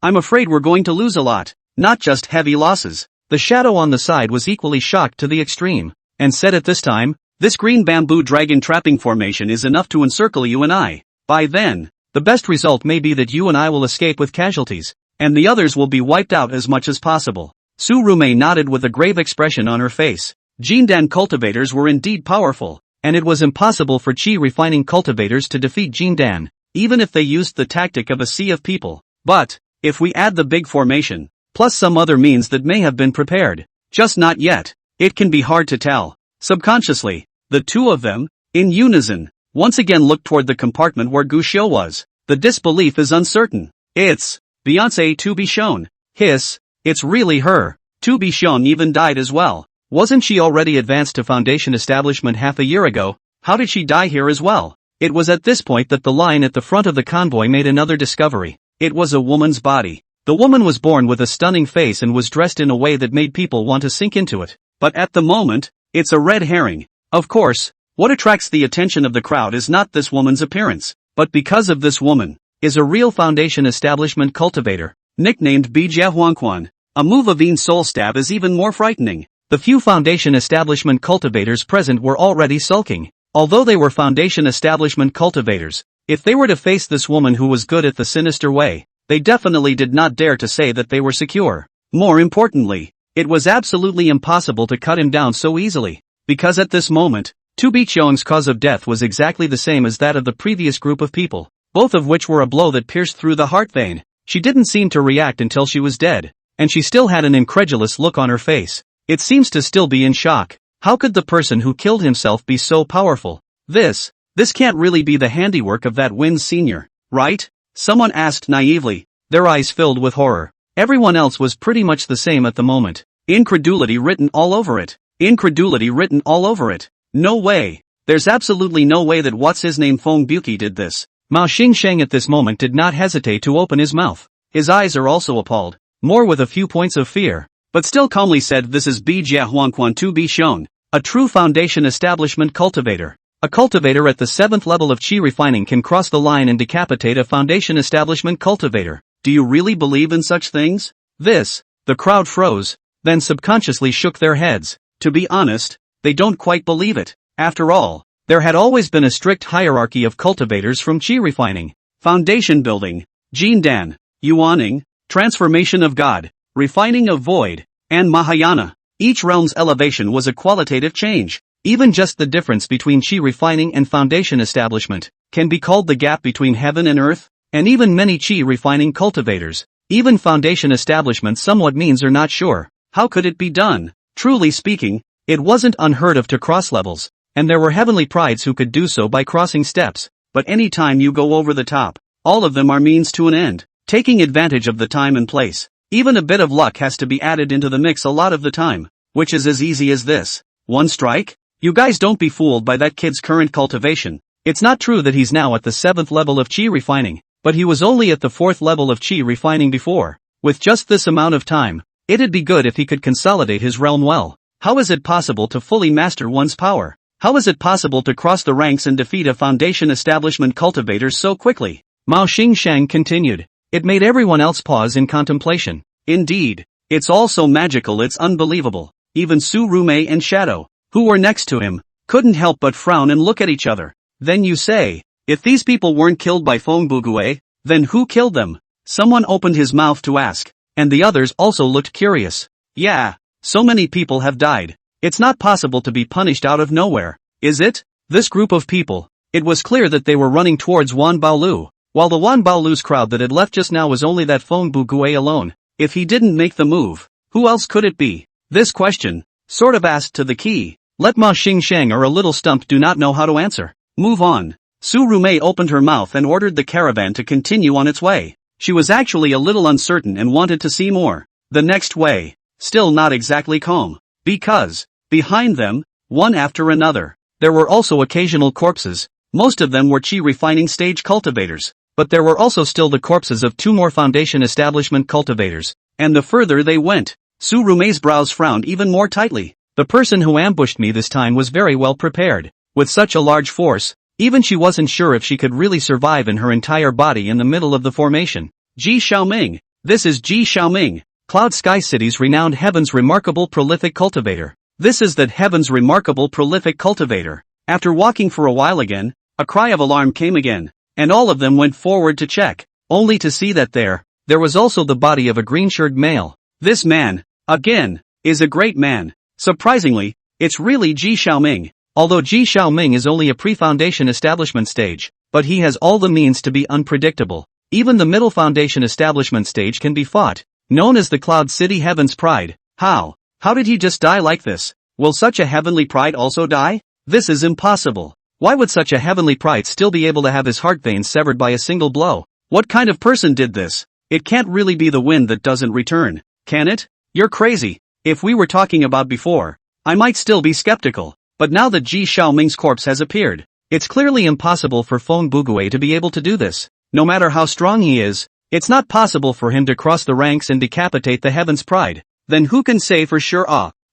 I'm afraid we're going to lose a lot, not just heavy losses. The shadow on the side was equally shocked to the extreme, and said at this time, this green bamboo dragon trapping formation is enough to encircle you and I. By then, the best result may be that you and I will escape with casualties, and the others will be wiped out as much as possible. Su Rumei nodded with a grave expression on her face. Jindan cultivators were indeed powerful, and it was impossible for Qi refining cultivators to defeat Jindan, even if they used the tactic of a sea of people. But, if we add the big formation, plus some other means that may have been prepared, just not yet, it can be hard to tell. Subconsciously, the two of them, in unison, once again looked toward the compartment where Gu Xiu was. The disbelief is uncertain. It's Beyonce to be shown. Hiss, it's really her. To be shown even died as well. Wasn't she already advanced to Foundation establishment half a year ago? How did she die here as well? It was at this point that the line at the front of the convoy made another discovery. It was a woman's body. The woman was born with a stunning face and was dressed in a way that made people want to sink into it. But at the moment, it's a red herring. Of course, what attracts the attention of the crowd is not this woman's appearance, but because of this woman, is a real Foundation establishment cultivator, nicknamed Bijia Huangquan. A move of Yin Soul Stab is even more frightening. The few Foundation establishment cultivators present were already sulking. Although they were Foundation establishment cultivators, if they were to face this woman who was good at the sinister way, they definitely did not dare to say that they were secure. More importantly, it was absolutely impossible to cut him down so easily, because at this moment, Tu Biqiong's cause of death was exactly the same as that of the previous group of people, both of which were a blow that pierced through the heart vein. She didn't seem to react until she was dead, and she still had an incredulous look on her face. It seems to still be in shock. How could the person who killed himself be so powerful? This can't really be the handiwork of that Win Senior, right? Someone asked naively, their eyes filled with horror. Everyone else was pretty much the same at the moment. Incredulity written all over it. Incredulity written all over it. No way. There's absolutely no way that what's-his-name Feng Buki did this. Mao Xingsheng at this moment did not hesitate to open his mouth. His eyes are also appalled, more with a few points of fear, but still calmly said this is Bijia Huangquan to be shown. A true Foundation establishment cultivator. A cultivator at the 7th level of Qi refining can cross the line and decapitate a Foundation establishment cultivator. Do you really believe in such things? The crowd froze, then subconsciously shook their heads. To be honest, they don't quite believe it. After all, there had always been a strict hierarchy of cultivators from Qi refining, Foundation building, Jindan, Yuaning, transformation of God, refining of void, and Mahayana. Each realm's elevation was a qualitative change. Even just the difference between Qi refining and Foundation establishment can be called the gap between heaven and earth, and even many Qi refining cultivators, even Foundation establishments somewhat means are not sure. How could it be done? Truly speaking, it wasn't unheard of to cross levels, and there were heavenly prides who could do so by crossing steps, but any time you go over the top, all of them are means to an end, taking advantage of the time and place. Even a bit of luck has to be added into the mix a lot of the time, which is as easy as this. One strike? You guys don't be fooled by that kid's current cultivation. It's not true that he's now at the 7th level of Qi refining, but he was only at the 4th level of Qi refining before. With just this amount of time, it'd be good if he could consolidate his realm well. How is it possible to fully master one's power? How is it possible to cross the ranks and defeat a Foundation establishment cultivator so quickly? Mao Xingsheng continued. It made everyone else pause in contemplation. Indeed, it's all so magical it's unbelievable. Even Su Rumei and Shadow, who were next to him, couldn't help but frown and look at each other. Then you say, if these people weren't killed by Feng Bugue, then who killed them? Someone opened his mouth to ask, and the others also looked curious. Yeah, so many people have died. It's not possible to be punished out of nowhere. is it? This group of people. It was clear that they were running towards Wan Baolu, while the Wan Baolu's crowd that had left just now was only that Feng Bugue alone. If he didn't make the move, who else could it be? This question, sort of asked to the key. Let Ma Xingsheng or a little stumped do not know how to answer. Move on. Su Rumei opened her mouth and ordered the caravan to continue on its way. She was actually a little uncertain and wanted to see more. The next way, still not exactly calm. Because, behind them, one after another, there were also occasional corpses. Most of them were chi refining stage cultivators. But there were also still the corpses of 2 more foundation establishment cultivators. And the further they went, Su Rumei's brows frowned even more tightly. The person who ambushed me this time was very well prepared. With such a large force, even she wasn't sure if she could really survive in her entire body in the middle of the formation. Ji Xiaoming. This is Ji Xiaoming, Cloud Sky City's renowned Heaven's remarkable prolific cultivator. This is that Heaven's remarkable prolific cultivator. After walking for a while again, a cry of alarm came again, and all of them went forward to check, only to see that there was also the body of a green-shirted male. This man, again, is a great man. Surprisingly, it's really Ji Xiaoming. Although Ji Xiaoming is only a pre-foundation establishment stage, but he has all the means to be unpredictable. Even the middle foundation establishment stage can be fought, known as the Cloud City Heaven's Pride. How did he just die like this? Will such a heavenly pride also die? This is impossible. Why would such a heavenly pride still be able to have his heart veins severed by a single blow? What kind of person did this? It can't really be the wind that doesn't return, can it? You're crazy. If we were talking about before, I might still be skeptical. But now that Ji Xiaoming's corpse has appeared, it's clearly impossible for Feng Bugue to be able to do this. No matter how strong he is, it's not possible for him to cross the ranks and decapitate the Heaven's Pride. Then who can say for sure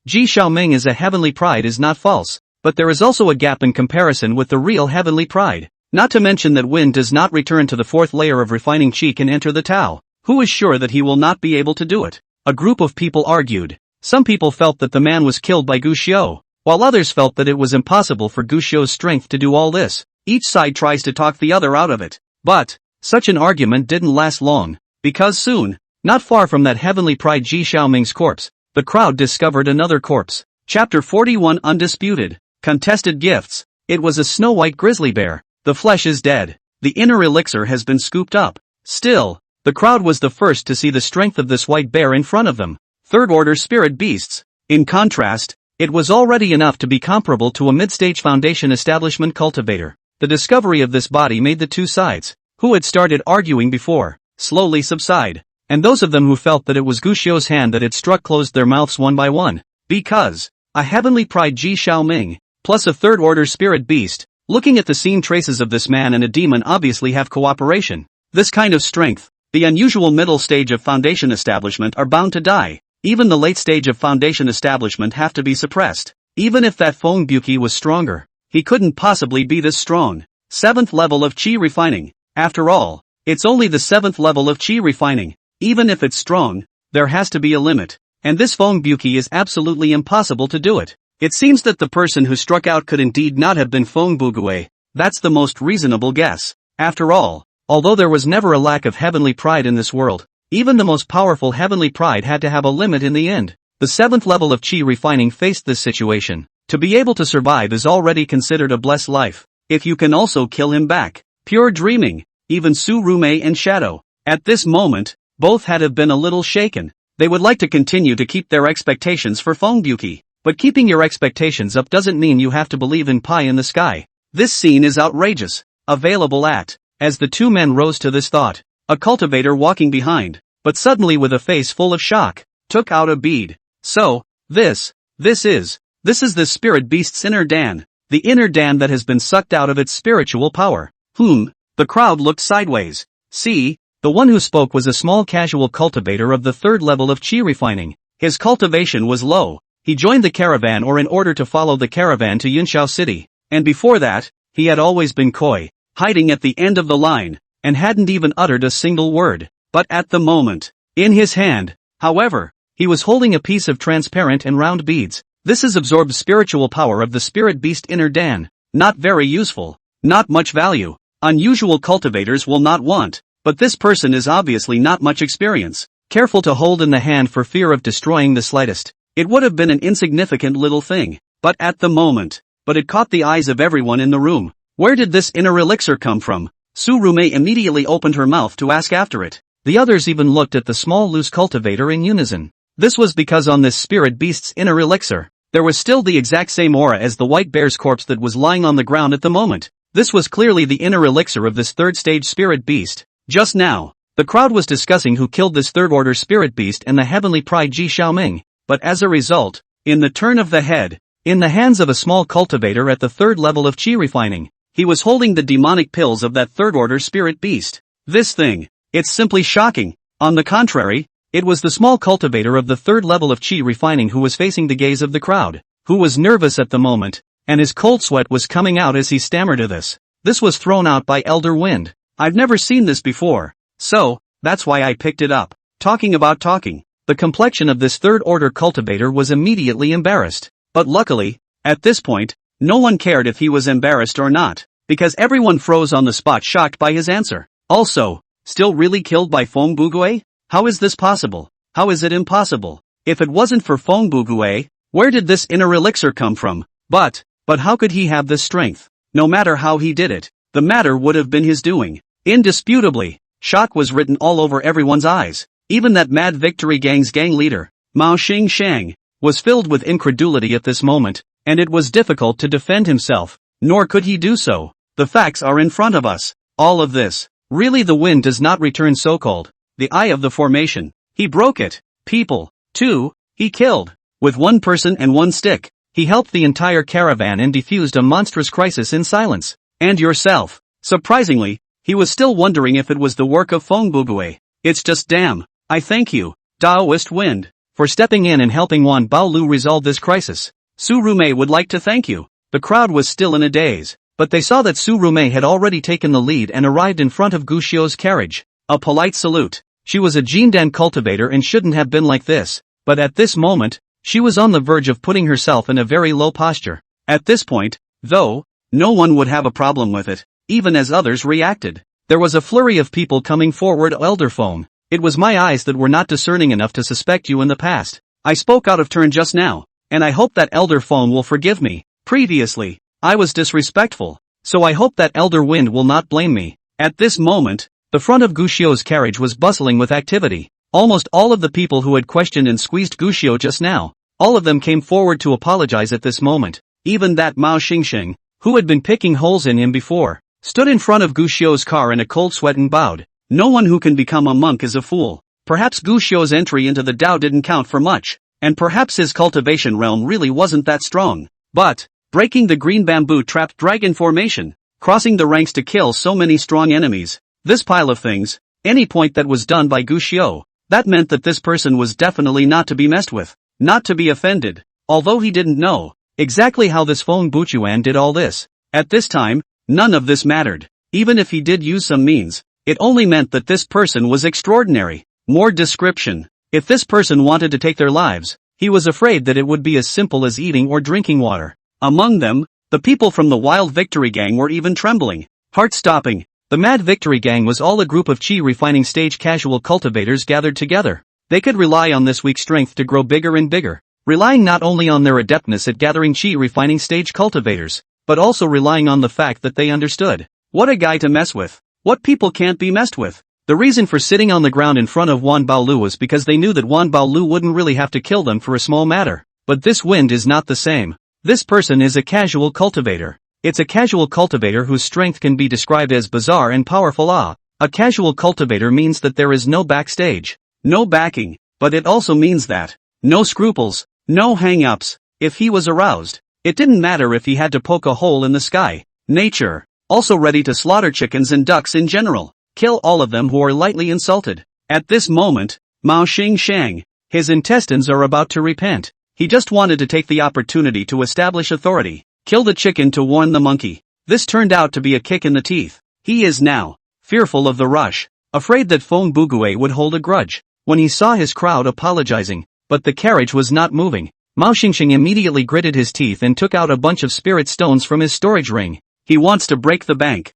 Ji Xiaoming is a heavenly pride is not false, but there is also a gap in comparison with the real heavenly pride. Not to mention that wind does not return to the 4th layer of refining qi and enter the Tao. Who is sure that he will not be able to do it? A group of people argued. Some people felt that the man was killed by Gu Xiu, while others felt that it was impossible for Gu Xiu's strength to do all this. Each side tries to talk the other out of it. But such an argument didn't last long, because soon, not far from that heavenly pride Ji Xiaoming's corpse, the crowd discovered another corpse. Chapter 41 Undisputed. Contested Gifts. It was a snow-white grizzly bear. The flesh is dead. The inner elixir has been scooped up. Still, the crowd was the first to see the strength of this white bear in front of them. 3rd-order spirit beasts. In contrast, it was already enough to be comparable to a mid-stage foundation establishment cultivator. The discovery of this body made the two sides, who had started arguing before, slowly subside. And those of them who felt that it was Gu Xiu's hand that had struck closed their mouths one by one. Because a heavenly pride Ji Xiaoming, plus a 3rd-order spirit beast, looking at the scene, traces of this man and a demon obviously have cooperation. This kind of strength, the unusual middle stage of foundation establishment, are bound to die. Even the late stage of foundation establishment have to be suppressed. Even if that Feng Buque was stronger, he couldn't possibly be this strong. 7th level of Qi refining. After all, it's only the 7th level of Qi refining. Even if it's strong, there has to be a limit. And this Feng Buque is absolutely impossible to do it. It seems that the person who struck out could indeed not have been Feng Bugue. That's the most reasonable guess. After all, although there was never a lack of heavenly pride in this world, even the most powerful heavenly pride had to have a limit in the end. The 7th level of Qi refining faced this situation. To be able to survive is already considered a blessed life. If you can also kill him back. Pure dreaming. Even Su Rumei and Shadow, at this moment, both had have been a little shaken. They would like to continue to keep their expectations for Feng Buque. But keeping your expectations up doesn't mean you have to believe in pie in the sky. This scene is outrageous. Available at. As the two men rose to this thought, a cultivator walking behind, but suddenly with a face full of shock, took out a bead. So, this is the spirit beast's inner Dan. The inner Dan that has been sucked out of its spiritual power. The crowd looked sideways. See, the one who spoke was a small casual cultivator of the 3rd level of Qi refining. His cultivation was low. He joined the caravan in order to follow the caravan to Yunshao City. And before that, he had always been coy, hiding at the end of the line, and hadn't even uttered a single word. But at the moment, in his hand, however, he was holding a piece of transparent and round beads. This is absorbed spiritual power of the spirit beast inner Dan. Not very useful. Not much value. Unusual cultivators will not want. But this person is obviously not much experience. Careful to hold in the hand for fear of destroying the slightest. It would have been an insignificant little thing. But at the moment, but it caught the eyes of everyone in the room. Where did this inner elixir come from? Surume immediately opened her mouth to ask after it. The others even looked at the small loose cultivator in unison. This was because on this spirit beast's inner elixir, there was still the exact same aura as the white bear's corpse that was lying on the ground at the moment. This was clearly the inner elixir of this third stage spirit beast. Just now, the crowd was discussing who killed this third order spirit beast and the heavenly pride Ji Xiaoming, but as a result, in the turn of the head, in the hands of a small cultivator at the third level of chi refining, he was holding the demonic pills of that third order spirit beast. This thing, it's simply shocking. On the contrary, it was the small cultivator of the third level of chi refining who was facing the gaze of the crowd, who was nervous at the moment, and his cold sweat was coming out as he stammered to this. This was thrown out by Elder Wind. I've never seen this before, so, that's why I picked it up. Talking about talking, the complexion of this third order cultivator was immediately embarrassed. But luckily, at this point, no one cared if he was embarrassed or not, because everyone froze on the spot shocked by his answer. Also, still really killed by Feng Bugue? How is this possible? How is it impossible? If it wasn't for Feng Bugue, where did this inner elixir come from? But how could he have this strength? No matter how he did it, the matter would have been his doing. Indisputably, shock was written all over everyone's eyes. Even that Mad Victory Gang's gang leader, Mao Xingshang, was filled with incredulity at this moment, and it was difficult to defend himself, nor could he do so. The facts are in front of us. All of this. Really, the wind does not return so-called. The eye of the formation. He broke it. People, too, he killed. With one person and one stick, he helped the entire caravan and defused a monstrous crisis in silence. And yourself. Surprisingly, he was still wondering if it was the work of Feng Bugue. It's just damn. I thank you, Taoist Wind, for stepping in and helping Wan Baolu resolve this crisis. Surume would like to thank you. The crowd was still in a daze, but they saw that Surume had already taken the lead and arrived in front of Gushio's carriage. A polite salute. She was a Jindan cultivator and shouldn't have been like this, but at this moment, she was on the verge of putting herself in a very low posture. At this point, though, no one would have a problem with it, even as others reacted. There was a flurry of people coming forward. Elder Phone. It was my eyes that were not discerning enough to suspect you in the past. I spoke out of turn just now, and I hope that Elder Phone will forgive me. Previously, I was disrespectful, so I hope that Elder Wind will not blame me. At this moment, the front of Gushio's carriage was bustling with activity. Almost all of the people who had questioned and squeezed Gushio just now, all of them came forward to apologize at this moment. Even that Mao Xingsheng, who had been picking holes in him before, stood in front of Gushio's car in a cold sweat and bowed. No one who can become a monk is a fool. Perhaps Gushio's entry into the Tao didn't count for much, and perhaps his cultivation realm really wasn't that strong. But, breaking the green bamboo trapped dragon formation, crossing the ranks to kill so many strong enemies, this pile of things, any point that was done by Gushio, that meant that this person was definitely not to be messed with, not to be offended, although he didn't know exactly how this Feng Buchuan did all this. At this time, none of this mattered. Even if he did use some means, it only meant that this person was extraordinary. More description. If this person wanted to take their lives, he was afraid that it would be as simple as eating or drinking water. Among them, the people from the Wild Victory Gang were even trembling. Heart-stopping. The Mad Victory Gang was all a group of chi refining stage casual cultivators gathered together. They could rely on this weak strength to grow bigger and bigger, relying not only on their adeptness at gathering chi refining stage cultivators, but also relying on the fact that they understood what a guy to mess with. What people can't be messed with. The reason for sitting on the ground in front of Wan Baolu was because they knew that Wan Baolu wouldn't really have to kill them for a small matter. But this wind is not the same. This person is a casual cultivator. It's a casual cultivator whose strength can be described as bizarre and powerful. A casual cultivator means that there is no backstage, no backing, but it also means that no scruples, no hang-ups. If he was aroused, it didn't matter if he had to poke a hole in the sky. Nature. Also ready to slaughter chickens and ducks in general, kill all of them who are lightly insulted. At this moment, Mao Xingshang, his intestines are about to repent. He just wanted to take the opportunity to establish authority, kill the chicken to warn the monkey. This turned out to be a kick in the teeth. He is now fearful of the rush, afraid that Feng Bugue would hold a grudge. When he saw his crowd apologizing, but the carriage was not moving, Mao Xingsheng immediately gritted his teeth and took out a bunch of spirit stones from his storage ring. He wants to break the bank.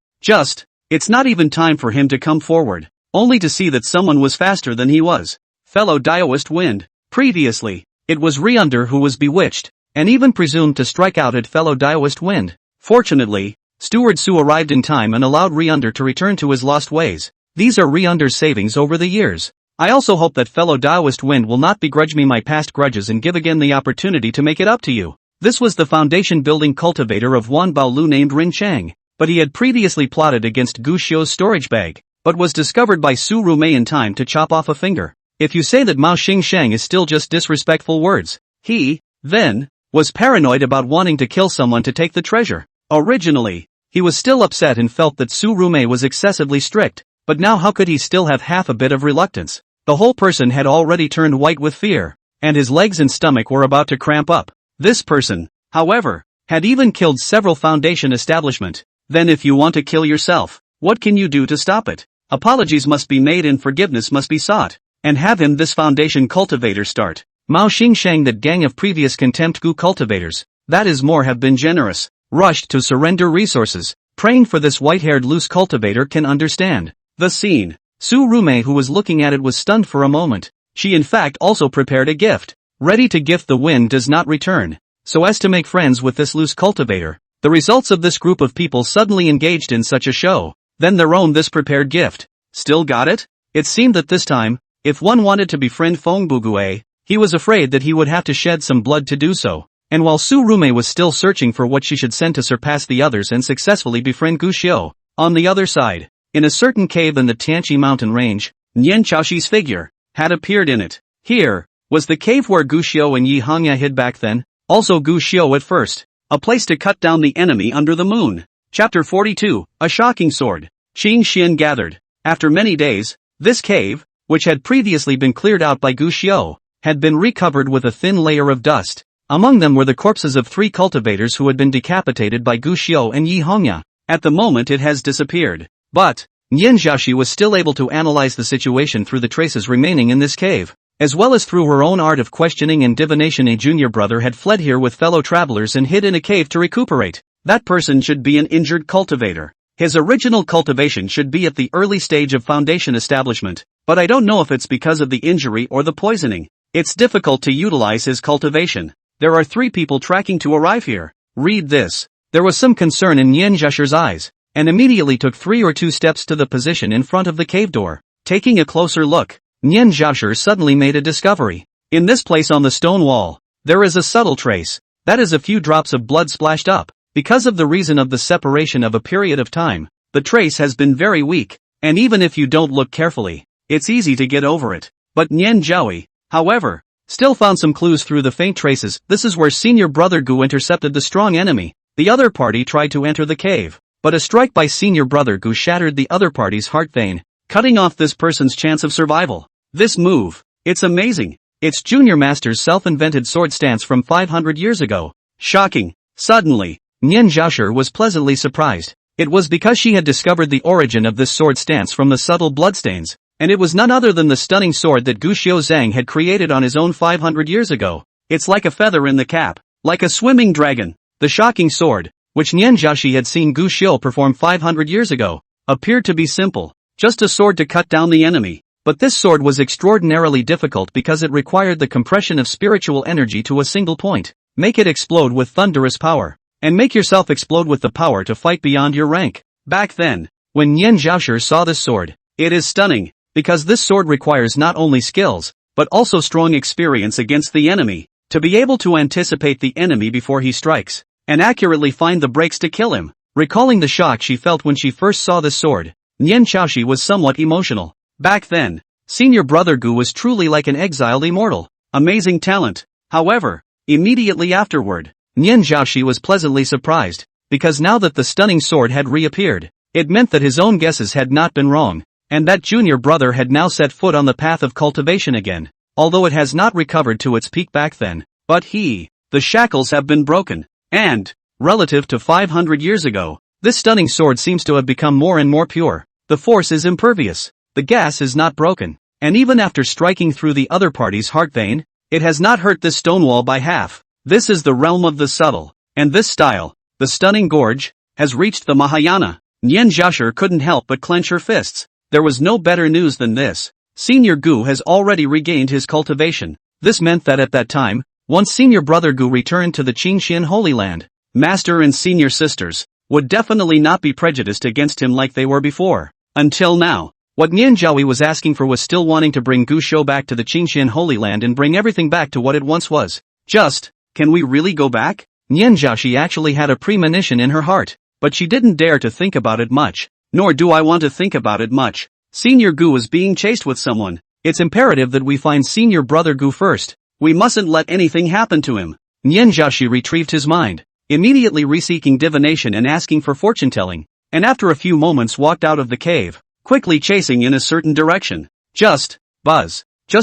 It's not even time for him to come forward, only to see that someone was faster than he was. Fellow Taoist Wind. Previously, it was Ryunder who was bewitched, and even presumed to strike out at fellow Daoist Wind. Fortunately, Steward Su arrived in time and allowed Ryunder to return to his lost ways. These are Ryunder's savings over the years. I also hope that fellow Daoist Wind will not begrudge me my past grudges and give again the opportunity to make it up to you. This was the foundation-building cultivator of Wan Baolu named Rin Chang, but he had previously plotted against Gu Xiu's storage bag, but was discovered by Su Rumei in time to chop off a finger. If you say that Mao Xingsheng is still just disrespectful words, he, then, was paranoid about wanting to kill someone to take the treasure. Originally, he was still upset and felt that Su Rumei was excessively strict, but now how could he still have half a bit of reluctance? The whole person had already turned white with fear, and his legs and stomach were about to cramp up. This person, however, had even killed several Foundation establishment. Then if you want to kill yourself, what can you do to stop it? Apologies must be made and forgiveness must be sought, and have him this Foundation cultivator start. Mao Xingsheng, that gang of previous contempt Gu cultivators, that is more have been generous, rushed to surrender resources, praying for this white-haired loose cultivator can understand the scene. Su Rumei, who was looking at it, was stunned for a moment. She in fact also prepared a gift, ready to gift the wind does not return, so as to make friends with this loose cultivator. The results of this group of people suddenly engaged in such a show, then their own this prepared gift. Still got it? It seemed that this time, if one wanted to befriend Feng Bugue, he was afraid that he would have to shed some blood to do so. And while Su Rumei was still searching for what she should send to surpass the others and successfully befriend Gu Xiu, on the other side, in a certain cave in the Tianqi mountain range, Nian Chaoxi's figure had appeared in it. Here was the cave where Gu Xiu and Yi Hongya hid back then, also Gu Xiu at first. A place to cut down the enemy under the moon. Chapter 42, A Shocking Sword. Qing Xian gathered. After many days, this cave, which had previously been cleared out by Gu Xiu, had been recovered with a thin layer of dust. Among them were the corpses of 3 cultivators who had been decapitated by Gu Xiu and Yi Hongya. At the moment it has disappeared. But, Nian Jiaoxi was still able to analyze the situation through the traces remaining in this cave, as well as through her own art of questioning and divination. A junior brother had fled here with fellow travelers and hid in a cave to recuperate. That person should be an injured cultivator. His original cultivation should be at the early stage of Foundation establishment, but I don't know if it's because of the injury or the poisoning. It's difficult to utilize his cultivation. There are 3 people tracking to arrive here. Read this. There was some concern in Nian Jiaoxi's eyes, and immediately took 3 or 2 steps to the position in front of the cave door. Taking a closer look, Nian Jiaoshi suddenly made a discovery. In this place on the stone wall, there is a subtle trace. That is a few drops of blood splashed up. Because of the reason of the separation of a period of time, the trace has been very weak, and even if you don't look carefully, it's easy to get over it. But Nian Jiaoyi, however, still found some clues through the faint traces. This is where senior brother Gu intercepted the strong enemy. The other party tried to enter the cave, but a strike by senior brother Gu shattered the other party's heart vein, cutting off this person's chance of survival. This move, it's amazing. It's Junior Master's self-invented sword stance from 500 years ago. Shocking. Suddenly, Nian Jiaoshi was pleasantly surprised. It was because she had discovered the origin of this sword stance from the subtle bloodstains, and it was none other than the stunning sword that Gu Xiuzhang had created on his own 500 years ago. It's like a feather in the cap, like a swimming dragon. The shocking sword, which Nian Jiaoshi had seen Gu Xiu perform 500 years ago, appeared to be simple, just a sword to cut down the enemy. But this sword was extraordinarily difficult because it required the compression of spiritual energy to a single point. Make it explode with thunderous power, and make yourself explode with the power to fight beyond your rank. Back then, when Nian Jiaoshi saw this sword, it is stunning, because this sword requires not only skills, but also strong experience against the enemy, to be able to anticipate the enemy before he strikes, and accurately find the breaks to kill him. Recalling the shock she felt when she first saw this sword, Nian Jiaoshi was somewhat emotional. Back then, senior brother Gu was truly like an exiled immortal. Amazing talent. However, immediately afterward, Nian Jiaoshi was pleasantly surprised, because now that the stunning sword had reappeared, it meant that his own guesses had not been wrong, and that junior brother had now set foot on the path of cultivation again, although it has not recovered to its peak back then. But the shackles have been broken, and, relative to 500 years ago, this stunning sword seems to have become more and more pure. The force is impervious. The gas is not broken, and even after striking through the other party's heart vein, it has not hurt this stone wall by half. This is the realm of the subtle, and this style, the stunning gorge, has reached the Mahayana. Nian Jiaoshi couldn't help but clench her fists. There was no better news than this. Senior Gu has already regained his cultivation. This meant that at that time, Once senior brother Gu returned to the Qingxian Holy Land, master and senior sisters would definitely not be prejudiced against him like they were before. Until now, what Nian Zhaohui was asking for was still wanting to bring Gu Xiu back to the Qingxian Holy Land and bring everything back to what it once was. Just, can we really go back? Nian Zhaohui actually had a premonition in her heart, but she didn't dare to think about it much. Nor do I want to think about it much. Senior Gu is being chased with someone. It's imperative that we find senior brother Gu first. We mustn't let anything happen to him. Nian Zhaohui retrieved his mind, immediately reseeking divination and asking for fortune-telling, and after a few moments walked out of the cave, quickly chasing in a certain direction. Just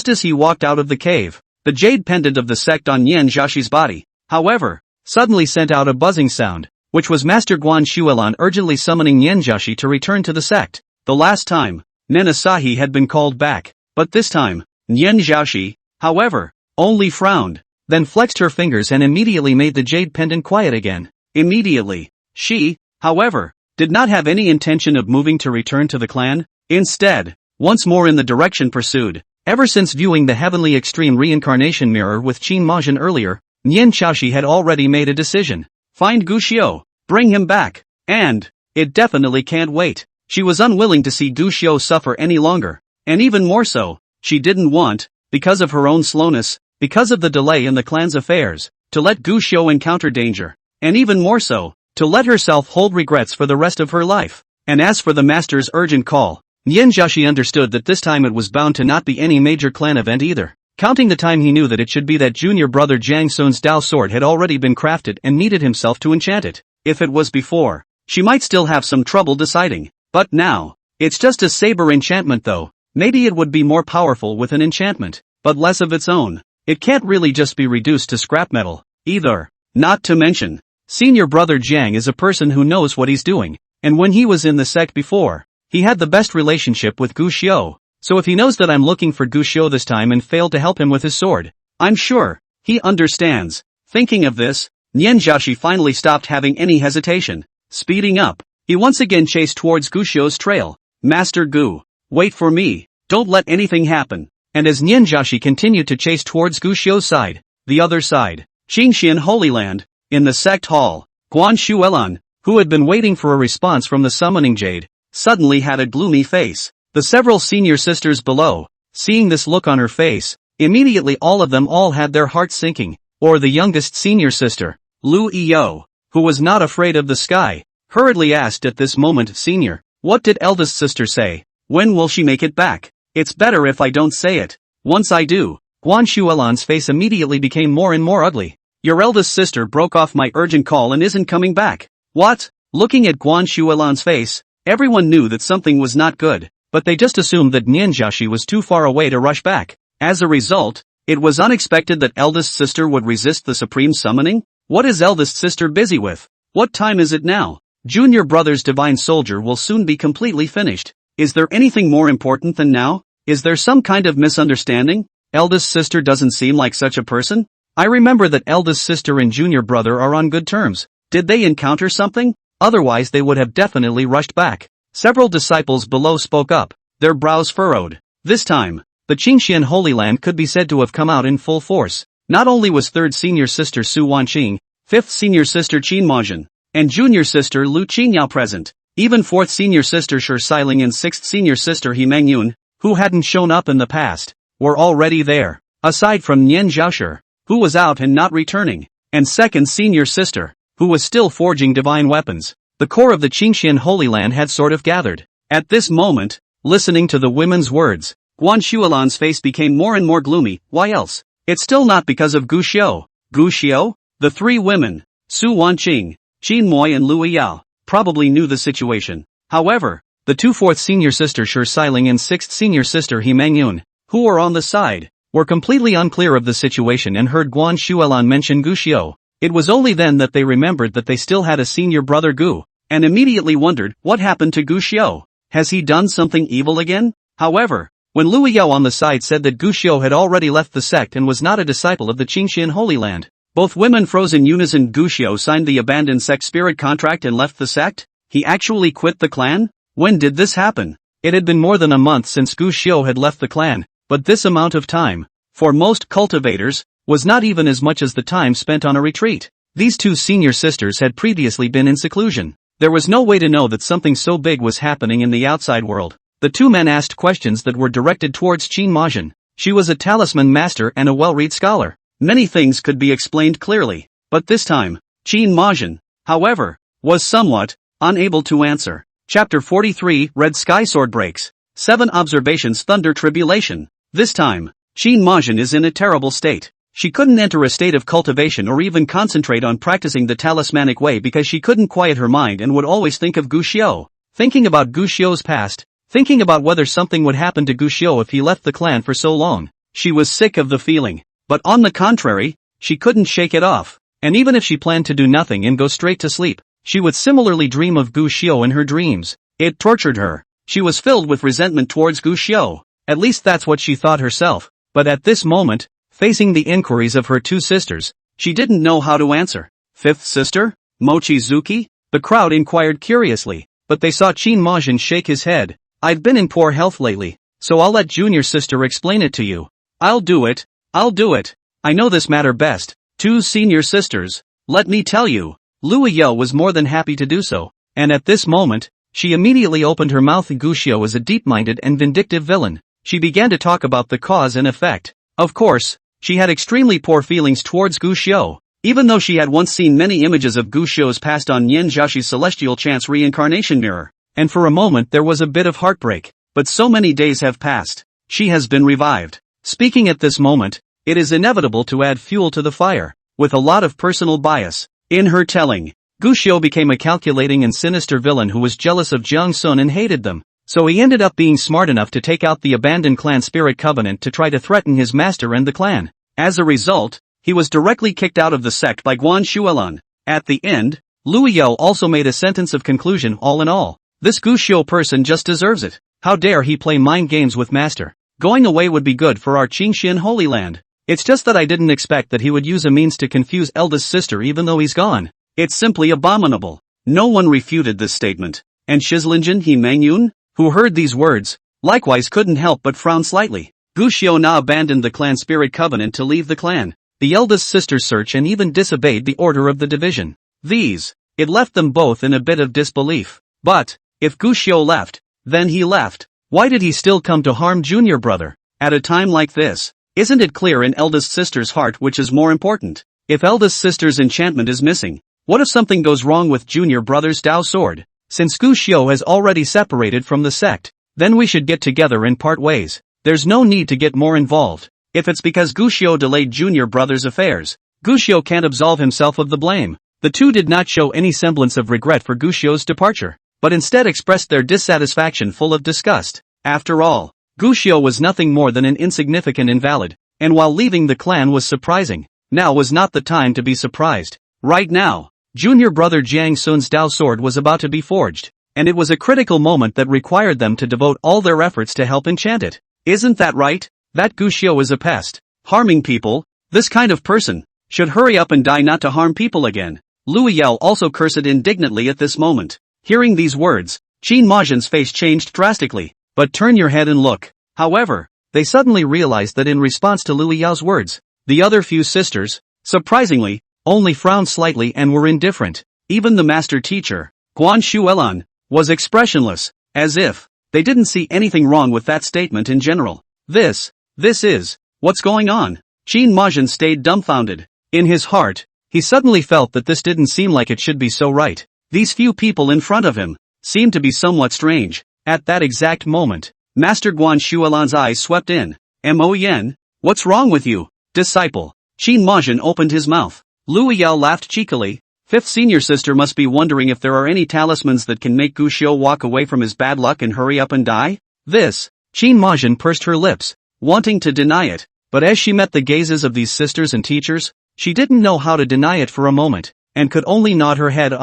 as he walked out of the cave, the jade pendant of the sect on Nian Zhaoshui's body, however, suddenly sent out a buzzing sound, which was Master Guan Shuelan urgently summoning Nian Zhaohui to return to the sect. The last time, Nen Asahi had been called back, but this time, Nian Zhaohui, however, only frowned, then flexed her fingers and immediately made the jade pendant quiet again. Immediately, she, however, did not have any intention of moving to return to the clan. Instead, once more in the direction pursued. Ever since viewing the heavenly extreme reincarnation mirror with Qin Majin earlier, Nian Zhaohui had already made a decision. Find Gu Xiu, bring him back, and it definitely can't wait. She was unwilling to see Gu Xiu suffer any longer, and even more so, she didn't want, because of her own slowness, because of the delay in the clan's affairs, to let Gu Xiu encounter danger, and even more so, to let herself hold regrets for the rest of her life. And as for the master's urgent call, Nian Zhaohui understood that this time it was bound to not be any major clan event either. Counting the time, he knew that it should be that junior brother Jiang Sun's Dao sword had already been crafted and needed himself to enchant it. If it was before, she might still have some trouble deciding. But now, it's just a saber enchantment though. Maybe it would be more powerful with an enchantment, but less of its own. It can't really just be reduced to scrap metal, either. Not to mention, senior brother Jiang is a person who knows what he's doing, and when he was in the sect before, he had the best relationship with Gu Xiu. So if he knows that I'm looking for Gu Xiu this time and failed to help him with his sword, I'm sure he understands. Thinking of this, Nian Zhaohui finally stopped having any hesitation. Speeding up, he once again chased towards Gu Xiu's trail. Master Gu, wait for me, don't let anything happen. And as Nian Zhaohui continued to chase towards Gu Xiu's side, the other side, Qingxian Holy Land, in the sect hall, Guan Shuelan, who had been waiting for a response from the summoning jade, suddenly had a gloomy face. The several senior sisters below, seeing this look on her face, immediately all of them had their hearts sinking. Or the youngest senior sister, Lu Iyo, who was not afraid of the sky, hurriedly asked at this moment, Senior, what did eldest sister say? When will she make it back? It's better if I don't say it. Once I do. Guan Shuelan's face immediately became more and more ugly. Your eldest sister broke off my urgent call and isn't coming back. What? Looking at Guan Shuelan's face, everyone knew that something was not good. But they just assumed that Nian Zhaohui was too far away to rush back. As a result, it was unexpected that eldest sister would resist the supreme summoning. What is eldest sister busy with? What time is it now? Junior brother's divine soldier will soon be completely finished. Is there anything more important than now? Is there some kind of misunderstanding? Eldest sister doesn't seem like such a person. I remember that eldest sister and junior brother are on good terms. Did they encounter something? Otherwise they would have definitely rushed back. Several disciples below spoke up, their brows furrowed. This time, the Qingxian Holy Land could be said to have come out in full force. Not only was third senior sister Su Wanqing, fifth senior sister Qin Majin, and junior sister Lu Qingyao present, even fourth senior sister Shi Xiling and sixth senior sister He Mangyun, who hadn't shown up in the past, were already there. Aside from Nian Zhaohui, who was out and not returning, and second senior sister, who was still forging divine weapons. The core of the Qingxian Holy Land had sort of gathered. At this moment, listening to the women's words, Guan Shuelan's face became more and more gloomy. Why else? It's still not because of Gu Xiu. Gu Xiu? The three women, Su Wanqing, Qin Moi and Lu Yao, probably knew the situation. However, the two fourth senior sister Shi Xiling and sixth senior sister He Mangyun, who were on the side, were completely unclear of the situation and heard Guan Shuelan mention Gu Xiu. It was only then that they remembered that they still had a senior brother Gu, and immediately wondered what happened to Gu Xiu. Has he done something evil again? However, when Lu Yao on the side said that Gu Xiu had already left the sect and was not a disciple of the Qingxian Holy Land, both women froze in unison. Gu Xiu signed the abandoned sect spirit contract and left the sect? He actually quit the clan? When did this happen? It had been more than a month since Gu Xiu had left the clan, but this amount of time, for most cultivators, was not even as much as the time spent on a retreat. These two senior sisters had previously been in seclusion. There was no way to know that something so big was happening in the outside world. The two men asked questions that were directed towards Qin Majin. She was a talisman master and a well-read scholar. Many things could be explained clearly, but this time, Qin Majin, however, was somewhat unable to answer. Chapter 43 Red Sky Sword Breaks. 7 Observations Thunder Tribulation. This time, Qin Majin is in a terrible state. She couldn't enter a state of cultivation or even concentrate on practicing the talismanic way because she couldn't quiet her mind and would always think of Guxiu. Thinking about Guxiu's past, thinking about whether something would happen to Guxiu if he left the clan for so long. She was sick of the feeling. But on the contrary, she couldn't shake it off. And even if she planned to do nothing and go straight to sleep, she would similarly dream of Guxiu in her dreams. It tortured her. She was filled with resentment towards Guxiu. At least that's what she thought herself. But at this moment, facing the inquiries of her two sisters, she didn't know how to answer. Fifth sister? Mochizuki? The crowd inquired curiously, but they saw Qin Majin shake his head. I've been in poor health lately, so I'll let junior sister explain it to you. I'll do it. I know this matter best. Two senior sisters. Let me tell you. Luo Yao was more than happy to do so, and at this moment, she immediately opened her mouth. Guxiu is a deep-minded and vindictive villain. She began to talk about the cause and effect. Of course, she had extremely poor feelings towards Guxiu, even though she had once seen many images of Guxiu's past on Yen Jiaxi's celestial chance reincarnation mirror, and for a moment there was a bit of heartbreak, but so many days have passed. She has been revived. Speaking at this moment, it is inevitable to add fuel to the fire, with a lot of personal bias. In her telling, Guxiu became a calculating and sinister villain who was jealous of Jiang Sun and hated them. So he ended up being smart enough to take out the abandoned clan spirit covenant to try to threaten his master and the clan. As a result, he was directly kicked out of the sect by Guan Shuelan. At the end, Luo Yao also made a sentence of conclusion. All in all, this Guxiu person just deserves it. How dare he play mind games with master? Going away would be good for our Qingxian Holy Land. It's just that I didn't expect that he would use a means to confuse eldest sister even though he's gone. It's simply abominable. No one refuted this statement. And Shizlinjin He Mangyun, who heard these words, likewise couldn't help but frown slightly. Guxiu now abandoned the clan spirit covenant to leave the clan. The eldest sister searched and even disobeyed the order of the division. It left them both in a bit of disbelief. But, if Guxiu left, then he left. Why did he still come to harm junior brother? At a time like this, isn't it clear in eldest sister's heart which is more important? If eldest sister's enchantment is missing, what if something goes wrong with junior brother's Dao sword? Since Guxiu has already separated from the sect, then we should get together and part ways. There's no need to get more involved. If it's because Guxiu delayed junior brother's affairs, Guxiu can't absolve himself of the blame. The two did not show any semblance of regret for Guxiu's departure, but instead expressed their dissatisfaction full of disgust. After all, Guxiu was nothing more than an insignificant invalid, and while leaving the clan was surprising, now was not the time to be surprised. Right now, junior brother Jiang Sun's Dao sword was about to be forged, and it was a critical moment that required them to devote all their efforts to help enchant it. Isn't that right? That Guxiu is a pest, harming people. This kind of person should hurry up and die not to harm people again. Luo Yao also cursed indignantly at this moment. Hearing these words, Qin Majin's face changed drastically. But turn your head and look. However, they suddenly realized that in response to Luo Yao's words, the other few sisters, surprisingly, only frowned slightly and were indifferent. Even the master teacher, Guan Shuelan, was expressionless, as if they didn't see anything wrong with that statement in general. This is, what's going on? Qin Majin stayed dumbfounded. In his heart, he suddenly felt that this didn't seem like it should be so right. These few people in front of him seemed to be somewhat strange. At that exact moment, Master Guan Shuelan's eyes swept in. Mo Yen, what's wrong with you, disciple? Qin Majin opened his mouth. Luo Yao laughed cheekily. Fifth senior sister must be wondering if there are any talismans that can make Guxiu walk away from his bad luck and hurry up and die? Qin Majin pursed her lips, wanting to deny it, but as she met the gazes of these sisters and teachers, she didn't know how to deny it for a moment, and could only nod her head.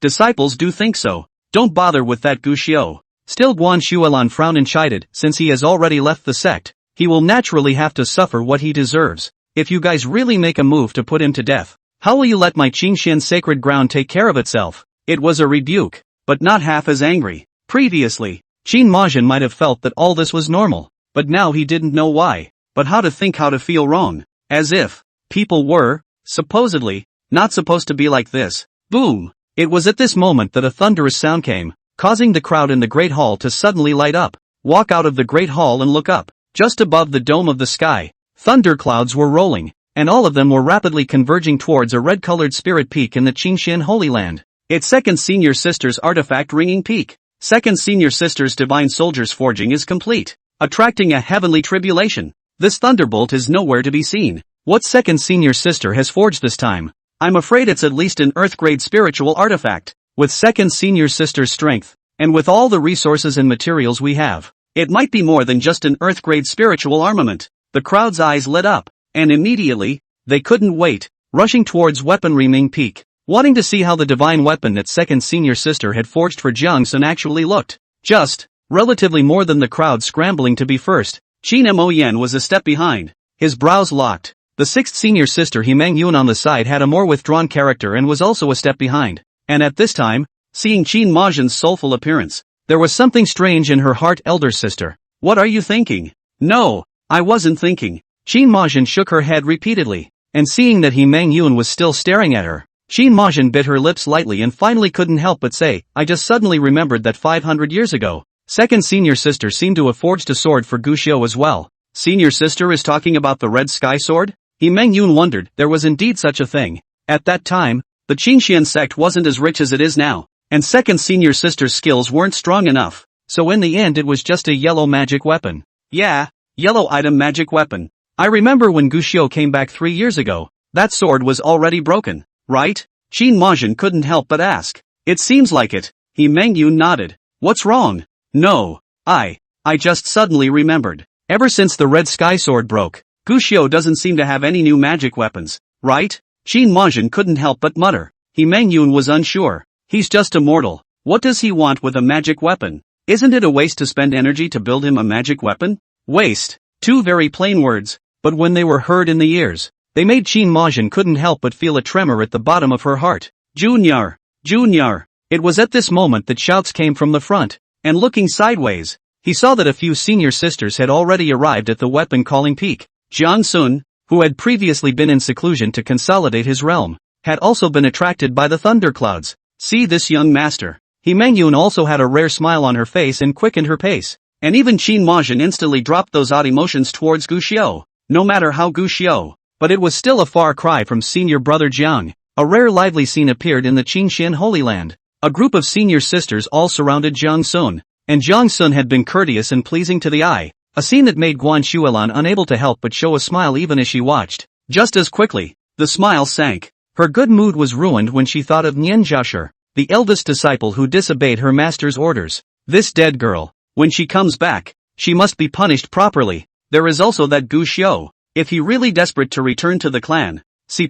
Disciples do think so. Don't bother with that Guxiu. Still Guan Shuelan frowned and chided. Since he has already left the sect, he will naturally have to suffer what he deserves. If you guys really make a move to put him to death, how will you let my Qingxian sacred ground take care of itself? It was a rebuke, but not half as angry. Previously, Qin Majin might have felt that all this was normal, but now he didn't know why, but how to feel wrong. As if People were, supposedly, not supposed to be like this. Boom! It was at this moment that a thunderous sound came, causing the crowd in the Great Hall to suddenly light up. Walk out of the Great Hall and look up. Just above the dome of the sky, thunderclouds were rolling, and all of them were rapidly converging towards a red-colored spirit peak in the Qingshan Holy Land. It's Second Senior Sister's artifact ringing peak. Second Senior Sister's divine soldier's forging is complete, attracting a heavenly tribulation. This thunderbolt is nowhere to be seen. What Second Senior Sister has forged this time? I'm afraid it's at least an Earth-grade spiritual artifact. With Second Senior Sister's strength, and with all the resources and materials we have, it might be more than just an Earth-grade spiritual armament. The crowd's eyes lit up, and immediately, they couldn't wait, rushing towards weaponry Ming Peak, wanting to see how the divine weapon that Second Senior Sister had forged for Jiang Sun actually looked. Just, relatively more than the crowd scrambling to be first. Qin Mo Yen was a step behind, his brows locked. The sixth senior sister He Meng Yun on the side had a more withdrawn character and was also a step behind. And at this time, seeing Qin Majian's soulful appearance, there was something strange in her heart. Elder sister, what are you thinking? No, I wasn't thinking. Qin Majian shook her head repeatedly, and seeing that He Meng Yun was still staring at her, Qin Majian bit her lips lightly and finally couldn't help but say, I just suddenly remembered that 500 years ago, Second Senior Sister seemed to have forged a sword for Gu Xiu as well. Senior Sister is talking about the Red Sky Sword? He Meng Yun wondered there was indeed such a thing. At that time, the Qingshan sect wasn't as rich as it is now, and Second Senior Sister's skills weren't strong enough, so in the end it was just a yellow magic weapon. Yeah, yellow item magic weapon. I remember when Gu Xiu came back 3 years ago, that sword was already broken, right? Qin Majian couldn't help but ask. It seems like it. He Meng Yun nodded. What's wrong? No, I just suddenly remembered. Ever since the Red Sky Sword broke, Gu Xiu doesn't seem to have any new magic weapons, right? Qin Majian couldn't help but mutter. He Meng Yun was unsure. He's just a mortal. What does he want with a magic weapon? Isn't it a waste to spend energy to build him a magic weapon? Waste. Two very plain words, but when they were heard in the ears, they made Qin Majian couldn't help but feel a tremor at the bottom of her heart. Junior! Junior! It was at this moment that shouts came from the front, and looking sideways, he saw that a few senior sisters had already arrived at the weapon calling peak. Jiang Sun, who had previously been in seclusion to consolidate his realm, had also been attracted by the thunderclouds. See this young master. He Meng Yun also had a rare smile on her face and quickened her pace, and even Qin Majian instantly dropped those odd emotions towards Gu Xiu. No matter how Gu Xiu, but it was still a far cry from senior brother Jiang. A rare lively scene appeared in the Qingshan Holy Land. A group of senior sisters all surrounded Jiang Sun, and Jiang Sun had been courteous and pleasing to the eye. A scene that made Guan Shuilan unable to help but show a smile even as she watched. Just as quickly, the smile sank. Her good mood was ruined when she thought of Nian Jiashi, the eldest disciple who disobeyed her master's orders. This dead girl, when she comes back, she must be punished properly. There is also that Gu Xiu. If he really desperate to return to the clan,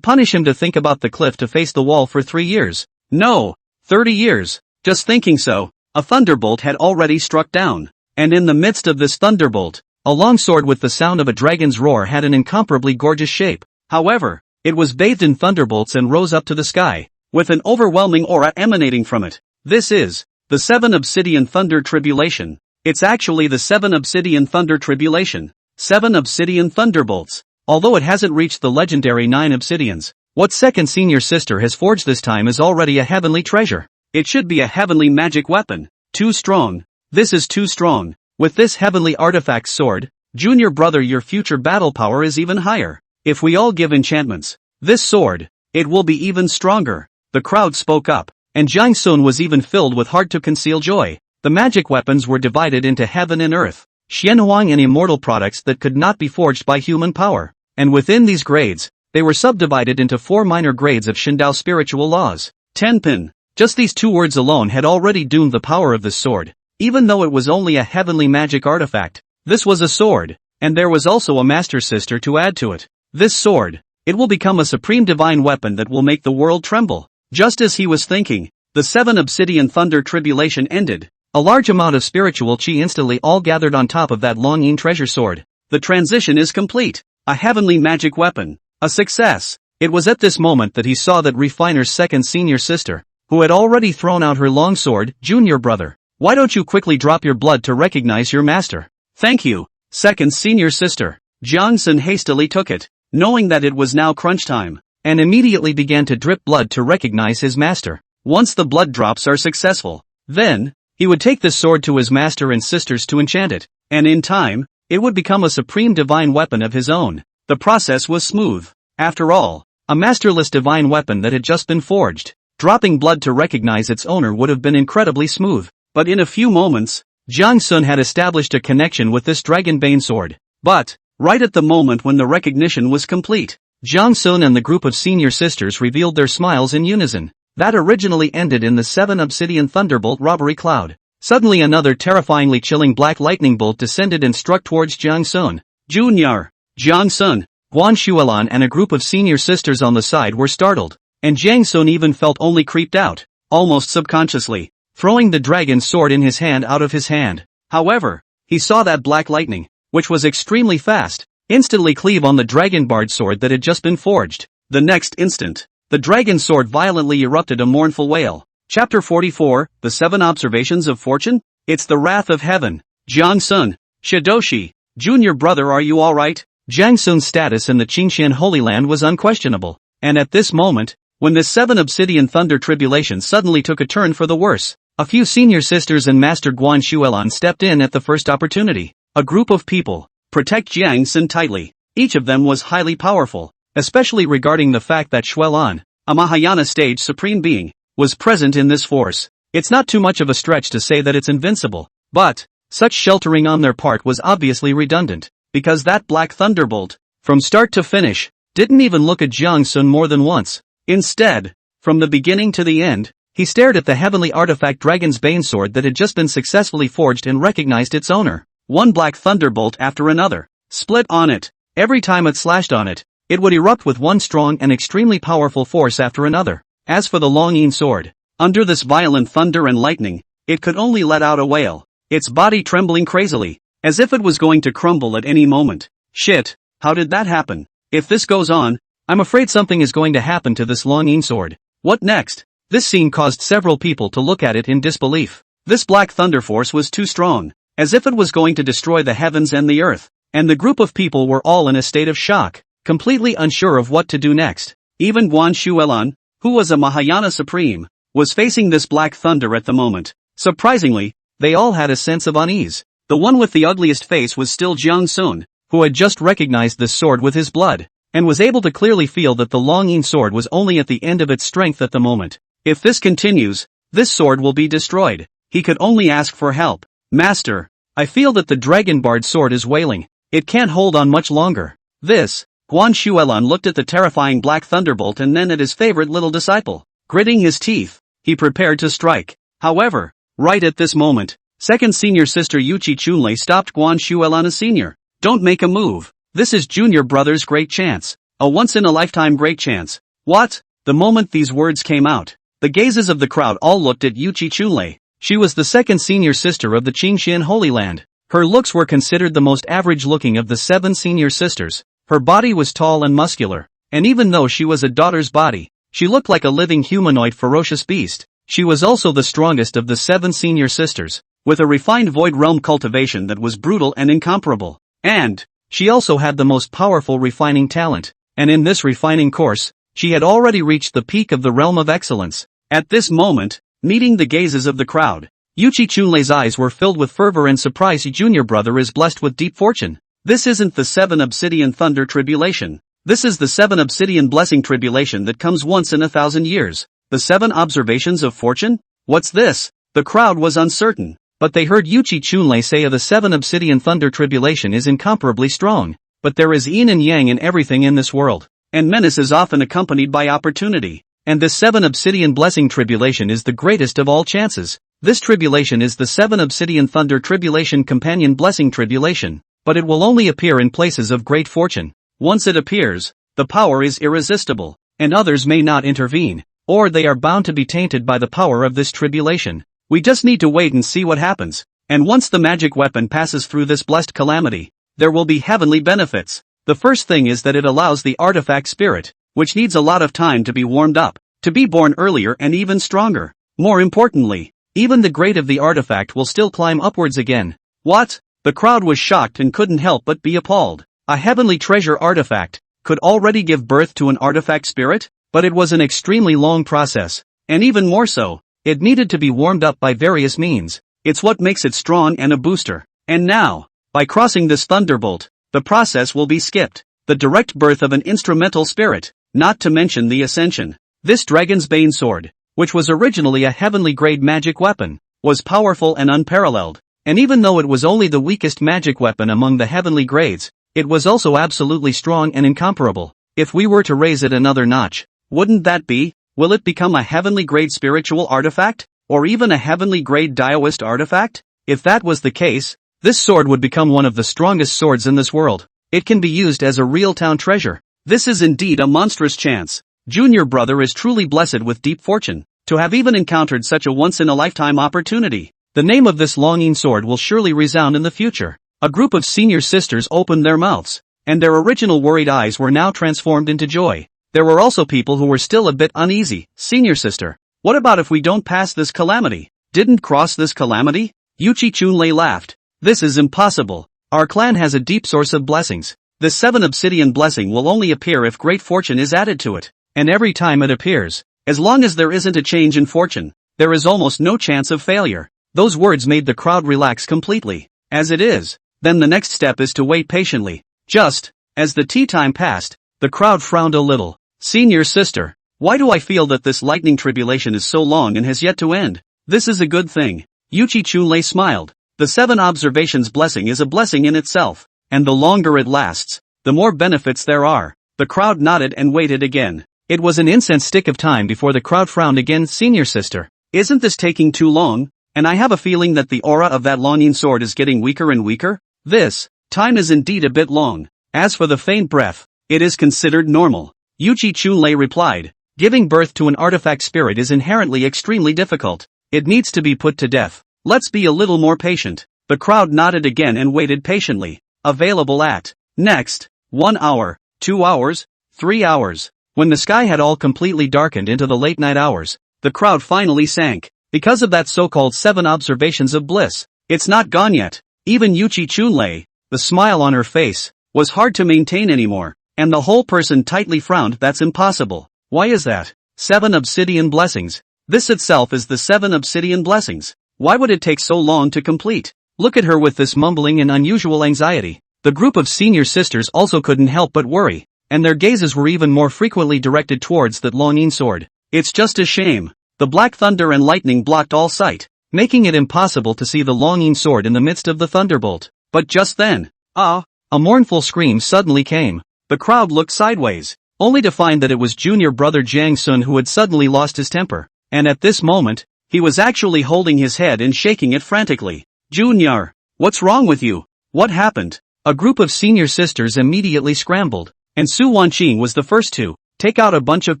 punish him to think about the cliff to face the wall for 3 years. No, 30 years. Just thinking so, a thunderbolt had already struck down. And in the midst of this thunderbolt, a long sword with the sound of a dragon's roar had an incomparably gorgeous shape. However, it was bathed in thunderbolts and rose up to the sky, with an overwhelming aura emanating from it. This is the 7 Obsidian Thunder Tribulation. It's actually the 7 Obsidian Thunder Tribulation. 7 Obsidian Thunderbolts. Although it hasn't reached the legendary 9 Obsidians, what Second Senior Sister has forged this time is already a heavenly treasure. It should be a heavenly magic weapon. Too strong. This is too strong. With this heavenly artifact sword, junior brother, your future battle power is even higher. If we all give enchantments, this sword, it will be even stronger. The crowd spoke up, and Jiang Sun was even filled with hard to conceal joy. The magic weapons were divided into heaven and earth, Xianhuang and immortal products that could not be forged by human power. And within these grades, they were subdivided into 4 minor grades of Shindao spiritual laws. Tenpin. Just these 2 words alone had already doomed the power of this sword. Even though it was only a heavenly magic artifact, this was a sword, and there was also a master sister to add to it. This sword, it will become a supreme divine weapon that will make the world tremble. Just as he was thinking, the 7 Obsidian Thunder Tribulation ended. A large amount of spiritual chi instantly all gathered on top of that Longyin treasure sword. The transition is complete. A heavenly magic weapon. A success. It was at this moment that he saw that Refiner's second senior sister, who had already thrown out her long sword, junior brother. Why don't you quickly drop your blood to recognize your master? Thank you, second senior sister. Jiang Sun hastily took it. knowing that it was now crunch time, and immediately began to drip blood to recognize his master. Once the blood drops are successful, then, he would take this sword to his master and sisters to enchant it, and in time, it would become a supreme divine weapon of his own. The process was smooth. After all, a masterless divine weapon that had just been forged. Dropping blood to recognize its owner would have been incredibly smooth. But in a few moments, Jiang Sun had established a connection with this dragonbane sword. But, right at the moment when the recognition was complete, Jiang Sun and the group of senior sisters revealed their smiles in unison. That originally ended in the 7 obsidian thunderbolt robbery cloud. Suddenly another terrifyingly chilling black lightning bolt descended and struck towards Jiang Sun. Junior, Jiang Sun, Guan Shuelan and a group of senior sisters on the side were startled, and Jiang Sun even felt only creeped out, almost subconsciously, throwing the dragon sword in his hand out of his hand. However, he saw that black lightning, which was extremely fast, instantly cleave on the dragon bard sword that had just been forged. The next instant, the dragon sword violently erupted a mournful wail. Chapter 44, The 7 Observations of Fortune? It's the Wrath of Heaven. Jiang Sun, Shidoshi, junior brother, are you alright? Jiang Sun's status in the Qingxian Holy Land was unquestionable, and at this moment, when this 7 obsidian thunder tribulation suddenly took a turn for the worse, a few senior sisters and Master Guan Shuelan stepped in at the first opportunity. A group of people, protect Jiang Sun tightly. Each of them was highly powerful, especially regarding the fact that Shuelan, a Mahayana stage supreme being, was present in this force. It's not too much of a stretch to say that it's invincible, but, such sheltering on their part was obviously redundant, because that black thunderbolt, from start to finish, didn't even look at Jiang Sun more than once. Instead, from the beginning to the end, he stared at the heavenly artifact Dragon's Bane sword that had just been successfully forged and recognized its owner. One black thunderbolt after another, split on it. Every time it slashed on it, it would erupt with one strong and extremely powerful force after another. As for the Longyin sword, under this violent thunder and lightning, it could only let out a wail, its body trembling crazily, as if it was going to crumble at any moment. Shit, how did that happen? If this goes on, I'm afraid something is going to happen to this Longyin sword. What next? This scene caused several people to look at it in disbelief. This black thunder force was too strong, as if it was going to destroy the heavens and the earth, and the group of people were all in a state of shock, completely unsure of what to do next. Even Guan Shuelan, who was a Mahayana supreme, was facing this black thunder at the moment. Surprisingly, they all had a sense of unease. The one with the ugliest face was still Jiang Sun, who had just recognized this sword with his blood, and was able to clearly feel that the Longyin sword was only at the end of its strength at the moment. If this continues, this sword will be destroyed. He could only ask for help. Master, I feel that the Dragon Bard sword is wailing. It can't hold on much longer. This, Guan Shuelan looked at the terrifying black thunderbolt and then at his favorite little disciple. Gritting his teeth, he prepared to strike. However, right at this moment, second senior sister Yuchi Chunlei stopped Guan Shuelan as senior. Don't make a move. This is junior brother's great chance. A once-in-a-lifetime great chance. What? The moment these words came out, the gazes of the crowd all looked at Yuchi Chunlei. She was the second senior sister of the Qingxian Holy Land. Her looks were considered the most average-looking of the 7 senior sisters. Her body was tall and muscular, and even though she was a daughter's body, she looked like a living humanoid ferocious beast. She was also the strongest of the 7 senior sisters, with a refined void realm cultivation that was brutal and incomparable. And she also had the most powerful refining talent, and in this refining course, she had already reached the peak of the realm of excellence. At this moment, meeting the gazes of the crowd, Yuchi Chunlei's eyes were filled with fervor and surprise. Junior brother is blessed with deep fortune. This isn't the 7 obsidian thunder tribulation. This is the 7 obsidian blessing tribulation that comes once in 1,000 years. The 7 observations of fortune? What's this? The crowd was uncertain, but they heard Yuchi Chunlei say the 7 obsidian thunder tribulation is incomparably strong. But there is yin and yang in everything in this world, and menace is often accompanied by opportunity. And this 7 obsidian blessing tribulation is the greatest of all chances. This tribulation is the 7 obsidian thunder tribulation companion blessing tribulation, but it will only appear in places of great fortune. Once it appears, the power is irresistible, and others may not intervene, or they are bound to be tainted by the power of this tribulation. We just need to wait and see what happens, and once the magic weapon passes through this blessed calamity, there will be heavenly benefits. The first thing is that it allows the artifact spirit, which needs a lot of time to be warmed up, to be born earlier and even stronger. More importantly, even the grade of the artifact will still climb upwards again. What? The crowd was shocked and couldn't help but be appalled. A heavenly treasure artifact. could already give birth to an artifact spirit? But it was an extremely long process. And even more so, it needed to be warmed up by various means. It's what makes it strong and a booster. And now, by crossing this thunderbolt, the process will be skipped. The direct birth of an instrumental spirit, not to mention the ascension. This Dragon's Bane sword, which was originally a heavenly grade magic weapon, was powerful and unparalleled. And even though it was only the weakest magic weapon among the heavenly grades, it was also absolutely strong and incomparable. If we were to raise it another notch, wouldn't that be? Will it become a heavenly grade spiritual artifact? Or even a heavenly grade Daoist artifact? If that was the case, this sword would become one of the strongest swords in this world. It can be used as a real town treasure. This is indeed a monstrous chance. Junior brother is truly blessed with deep fortune, to have even encountered such a once-in-a-lifetime opportunity. The name of this longing sword will surely resound in the future. A group of senior sisters opened their mouths, and their original worried eyes were now transformed into joy. There were also people who were still a bit uneasy. Senior sister, what about if we don't pass this calamity? Didn't cross this calamity? Yuchi Chunlei laughed. This is impossible. Our clan has a deep source of blessings. The 7 obsidian blessing will only appear if great fortune is added to it. And every time it appears, as long as there isn't a change in fortune, there is almost no chance of failure. Those words made the crowd relax completely. As it is, then the next step is to wait patiently. Just, as the tea time passed, the crowd frowned a little. Senior sister, why do I feel that this lightning tribulation is so long and has yet to end? This is a good thing. Yuchi Chunlei smiled. The 7 observations blessing is a blessing in itself, and the longer it lasts, the more benefits there are. The crowd nodded and waited again. It was an incense stick of time before the crowd frowned again. Senior sister, isn't this taking too long? And I have a feeling that the aura of that longing sword is getting weaker and weaker? This time is indeed a bit long. As for the faint breath, it is considered normal. Yuchi Chunlei replied. Giving birth to an artifact spirit is inherently extremely difficult. It needs to be put to death. Let's be a little more patient. The crowd nodded again and waited patiently. Available at next 1 hour, 2 hours, 3 hours. When the sky had all completely darkened into the late night hours, the crowd finally sank. Because of that so-called 7 observations of bliss, it's not gone yet. Even Yuchi Chunlei, the smile on her face, was hard to maintain anymore, and the whole person tightly frowned. That's impossible. Why is that? 7 obsidian blessings. This itself is the 7 obsidian blessings. Why would it take so long to complete? Look at her with this mumbling and unusual anxiety. The group of senior sisters also couldn't help but worry, and their gazes were even more frequently directed towards that longing sword. It's just a shame. The black thunder and lightning blocked all sight, making it impossible to see the longing sword in the midst of the thunderbolt. But just then, a mournful scream suddenly came. The crowd looked sideways, only to find that it was junior brother Jiang Sun who had suddenly lost his temper. And at this moment, he was actually holding his head and shaking it frantically. Junior, what's wrong with you? What happened? A group of senior sisters immediately scrambled, and Su Wanqing was the first to take out a bunch of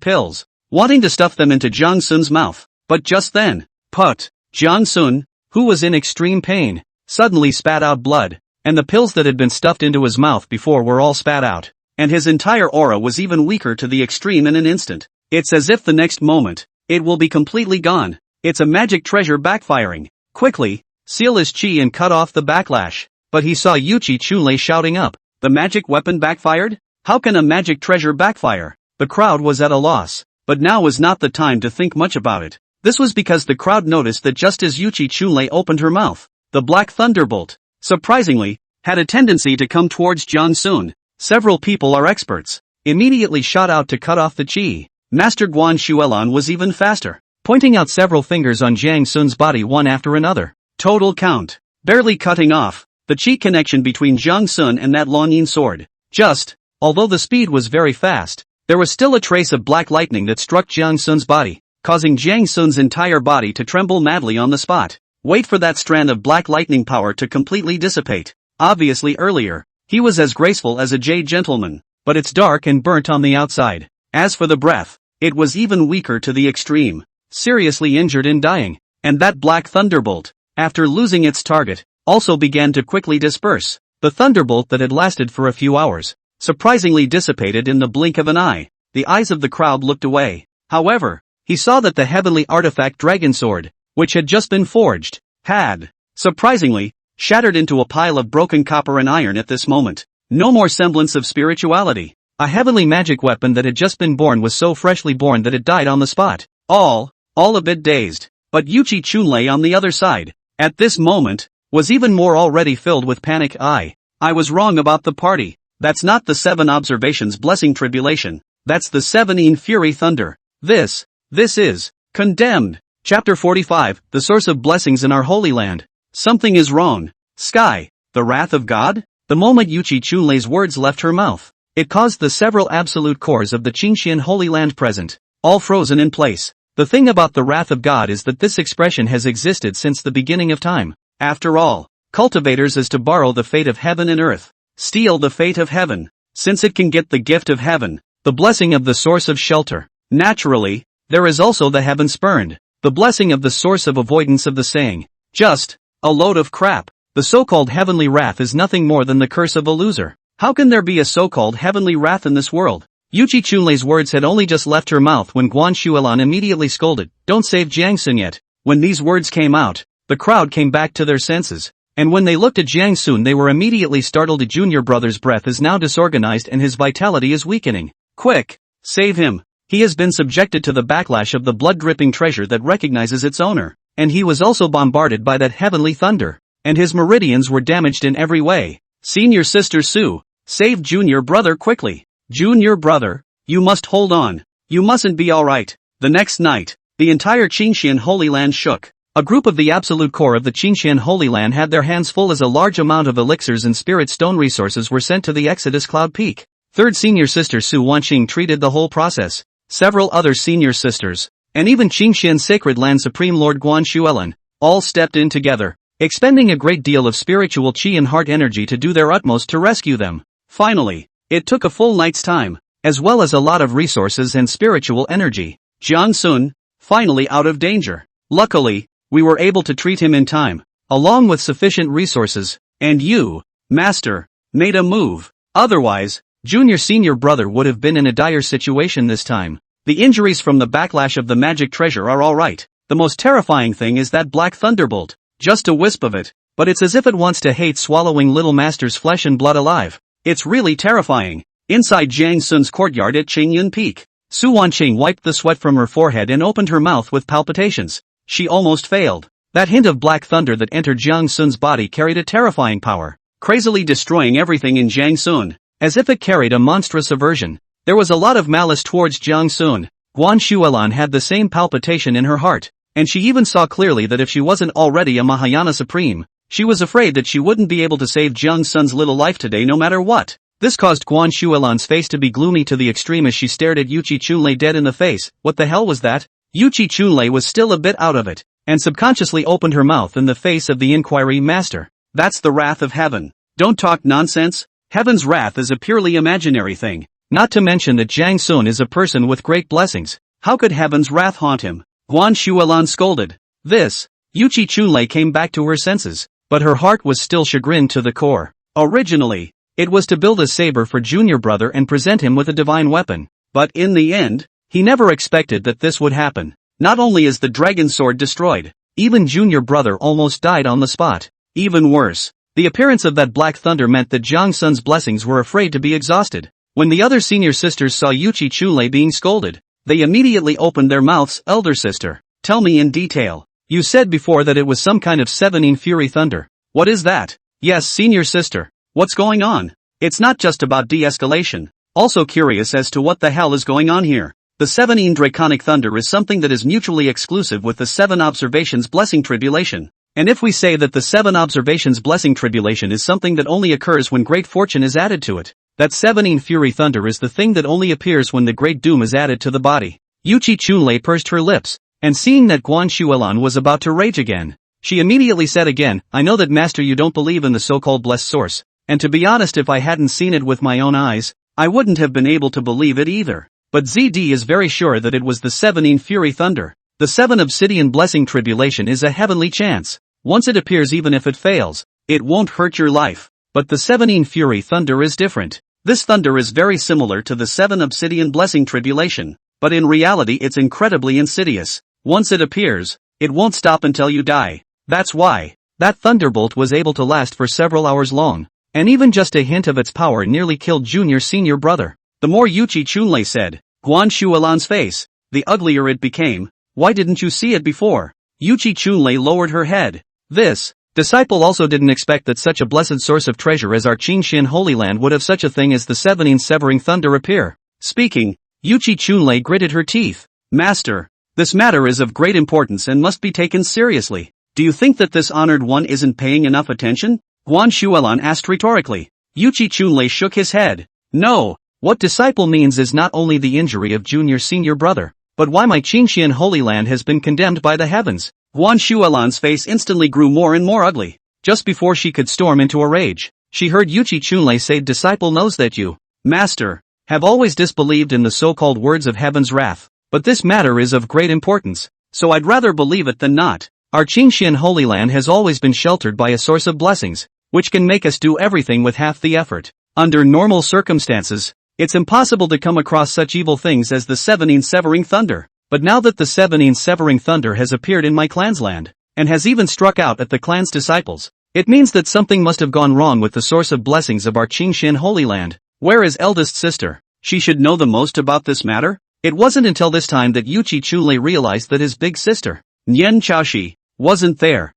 pills, wanting to stuff them into Jiang Sun's mouth. But just then, Jiang Sun, who was in extreme pain, suddenly spat out blood, and the pills that had been stuffed into his mouth before were all spat out, and his entire aura was even weaker to the extreme in an instant. It's as if the next moment, it will be completely gone. It's a magic treasure backfiring. Quickly, seal his chi and cut off the backlash. But he saw Yuchi Chunlei shouting up, the magic weapon backfired? How can a magic treasure backfire? The crowd was at a loss, but now was not the time to think much about it. This was because the crowd noticed that just as Yuchi Chunlei opened her mouth, the black thunderbolt, surprisingly, had a tendency to come towards Jiang Sun. Several people are experts, immediately shot out to cut off the chi. Master Guan Shuelan was even faster, pointing out several fingers on Jiang Sun's body one after another. Total count, barely cutting off the chi connection between Jiang Sun and that longing sword. Although the speed was very fast, there was still a trace of black lightning that struck Jiang Sun's body, causing Jiang Sun's entire body to tremble madly on the spot. Wait for that strand of black lightning power to completely dissipate. Obviously earlier, he was as graceful as a jade gentleman, but it's dark and burnt on the outside. As for the breath, it was even weaker to the extreme, seriously injured and dying. And that black thunderbolt, after losing its target, also began to quickly disperse. The thunderbolt that had lasted for a few hours, surprisingly dissipated in the blink of an eye. The eyes of the crowd looked away. However, he saw that the heavenly artifact dragon sword, which had just been forged, had, surprisingly, shattered into a pile of broken copper and iron at this moment. No more semblance of spirituality. A heavenly magic weapon that had just been born was so freshly born that it died on the spot. All a bit dazed. But Yuchi Chunlei on the other side, at this moment, was even more already filled with panic. I was wrong about the party. That's not the 7 observations blessing tribulation. That's the 17 fury thunder. This is condemned. Chapter 45, the source of blessings in our holy land. Something is wrong. Sky, the wrath of God? The moment Yuchi Chunlei's words left her mouth, it caused the several absolute cores of the Qingxian Holy Land present, all frozen in place. The thing about the wrath of God is that this expression has existed since the beginning of time. After all, cultivators is to borrow the fate of heaven and earth, steal the fate of heaven, since it can get the gift of heaven, the blessing of the source of shelter. Naturally, there is also the heaven spurned, the blessing of the source of avoidance of the saying, just a load of crap. The so-called heavenly wrath is nothing more than the curse of a loser. How can there be a so-called heavenly wrath in this world? Yuchi Chunlei's words had only just left her mouth when Guan Shuilan immediately scolded, "Don't save Jiang Sun yet." When these words came out, the crowd came back to their senses, and when they looked at Jiang Sun they were immediately startled. The junior brother's breath is now disorganized and his vitality is weakening. Quick! Save him! He has been subjected to the backlash of the blood-dripping treasure that recognizes its owner, and he was also bombarded by that heavenly thunder, and his meridians were damaged in every way. Senior sister Su, save junior brother quickly. Junior brother, you must hold on. You mustn't be alright. The next night, the entire Qingxian Holy Land shook. A group of the absolute core of the Qingxian Holy Land had their hands full as a large amount of elixirs and spirit stone resources were sent to the Exodus Cloud Peak. Third senior sister Su Wanqing treated the whole process. Several other senior sisters, and even Qingxian Sacred Land Supreme Lord Guan Shuilan, all stepped in together, expending a great deal of spiritual chi and heart energy to do their utmost to rescue them. Finally, it took a full night's time, as well as a lot of resources and spiritual energy. Jiang Sun, finally out of danger. Luckily, we were able to treat him in time, along with sufficient resources, and you, Master, made a move. Otherwise, senior brother would have been in a dire situation this time. The injuries from the backlash of the magic treasure are alright. The most terrifying thing is that black thunderbolt. Just a wisp of it, but it's as if it wants to hate swallowing little Master's flesh and blood alive. It's really terrifying. Inside Jiang Sun's courtyard at Qingyun Peak, Su Wanqing wiped the sweat from her forehead and opened her mouth with palpitations. She almost failed. That hint of black thunder that entered Jiang Sun's body carried a terrifying power, crazily destroying everything in Jiang Sun, as if it carried a monstrous aversion. There was a lot of malice towards Jiang Sun. Guan Shuilan had the same palpitation in her heart, and she even saw clearly that if she wasn't already a Mahayana Supreme, she was afraid that she wouldn't be able to save Jiang Sun's little life today no matter what. This caused Guan Shuilan's face to be gloomy to the extreme as she stared at Yuchi Chunlei dead in the face. What the hell was that? Yuchi Chunlei was still a bit out of it, and subconsciously opened her mouth in the face of the inquiry. Master, that's the wrath of heaven. Don't talk nonsense. Heaven's wrath is a purely imaginary thing. Not to mention that Jiang Sun is a person with great blessings. How could heaven's wrath haunt him? Guan Shuilan scolded. Yuchi Chunlei came back to her senses, but her heart was still chagrined to the core. Originally, it was to build a saber for junior brother and present him with a divine weapon. But in the end, he never expected that this would happen. Not only is the dragon sword destroyed, even junior brother almost died on the spot. Even worse, the appearance of that black thunder meant that Jiang Sun's blessings were afraid to be exhausted. When the other senior sisters saw Yuchi Chunlei being scolded, they immediately opened their mouths. Elder sister, tell me in detail. You said before that it was some kind of 17 fury thunder. What is that? Yes, senior sister. What's going on? It's not just about de-escalation. Also curious as to what the hell is going on here. The 17 draconic thunder is something that is mutually exclusive with the 7 observations blessing tribulation. And if we say that the 7 observations blessing tribulation is something that only occurs when great fortune is added to it, that 17 fury thunder is the thing that only appears when the great doom is added to the body. Yuchi Chunlei pursed her lips, and seeing that Guan Shuilan was about to rage again, she immediately said again, I know that master you don't believe in the so-called blessed source, and to be honest if I hadn't seen it with my own eyes, I wouldn't have been able to believe it either. But ZD is very sure that it was the 17 fury thunder. The 7 obsidian blessing tribulation is a heavenly chance. Once it appears even if it fails, it won't hurt your life. But the 17 fury thunder is different. This thunder is very similar to the 7 obsidian blessing tribulation, but in reality it's incredibly insidious. Once it appears, it won't stop until you die. That's why that thunderbolt was able to last for several hours long, and even just a hint of its power nearly killed senior brother. The more Yuchi Chunlei said, Guan Shualan's face, the uglier it became. Why didn't you see it before? Yuchi Chunlei lowered her head. This disciple also didn't expect that such a blessed source of treasure as our Qingxian Holy Land would have such a thing as the 17 severing thunder appear. Speaking, Yuchi Chunlei gritted her teeth. Master, this matter is of great importance and must be taken seriously. Do you think that this honored one isn't paying enough attention? Guan Shualan asked rhetorically. Yuchi Chunlei shook his head. No, what disciple means is not only the injury of junior-senior brother, but why my Qingxian Holy Land has been condemned by the heavens. Guan Shualan's face instantly grew more and more ugly. Just before she could storm into a rage, she heard Yuchi Chunlei say, disciple knows that you, Master, have always disbelieved in the so-called words of heaven's wrath, but this matter is of great importance, so I'd rather believe it than not. Our Qingxian Holy Land has always been sheltered by a source of blessings, which can make us do everything with half the effort. Under normal circumstances, it's impossible to come across such evil things as the 17 severing thunder. But now that the 17 severing thunder has appeared in my clan's land, and has even struck out at the clan's disciples, it means that something must have gone wrong with the source of blessings of our Qingxian Holy Land. Where is eldest sister? She should know the most about this matter? It wasn't until this time that Yuchi Chunlei realized that his big sister, Nian Chaoshi, wasn't there.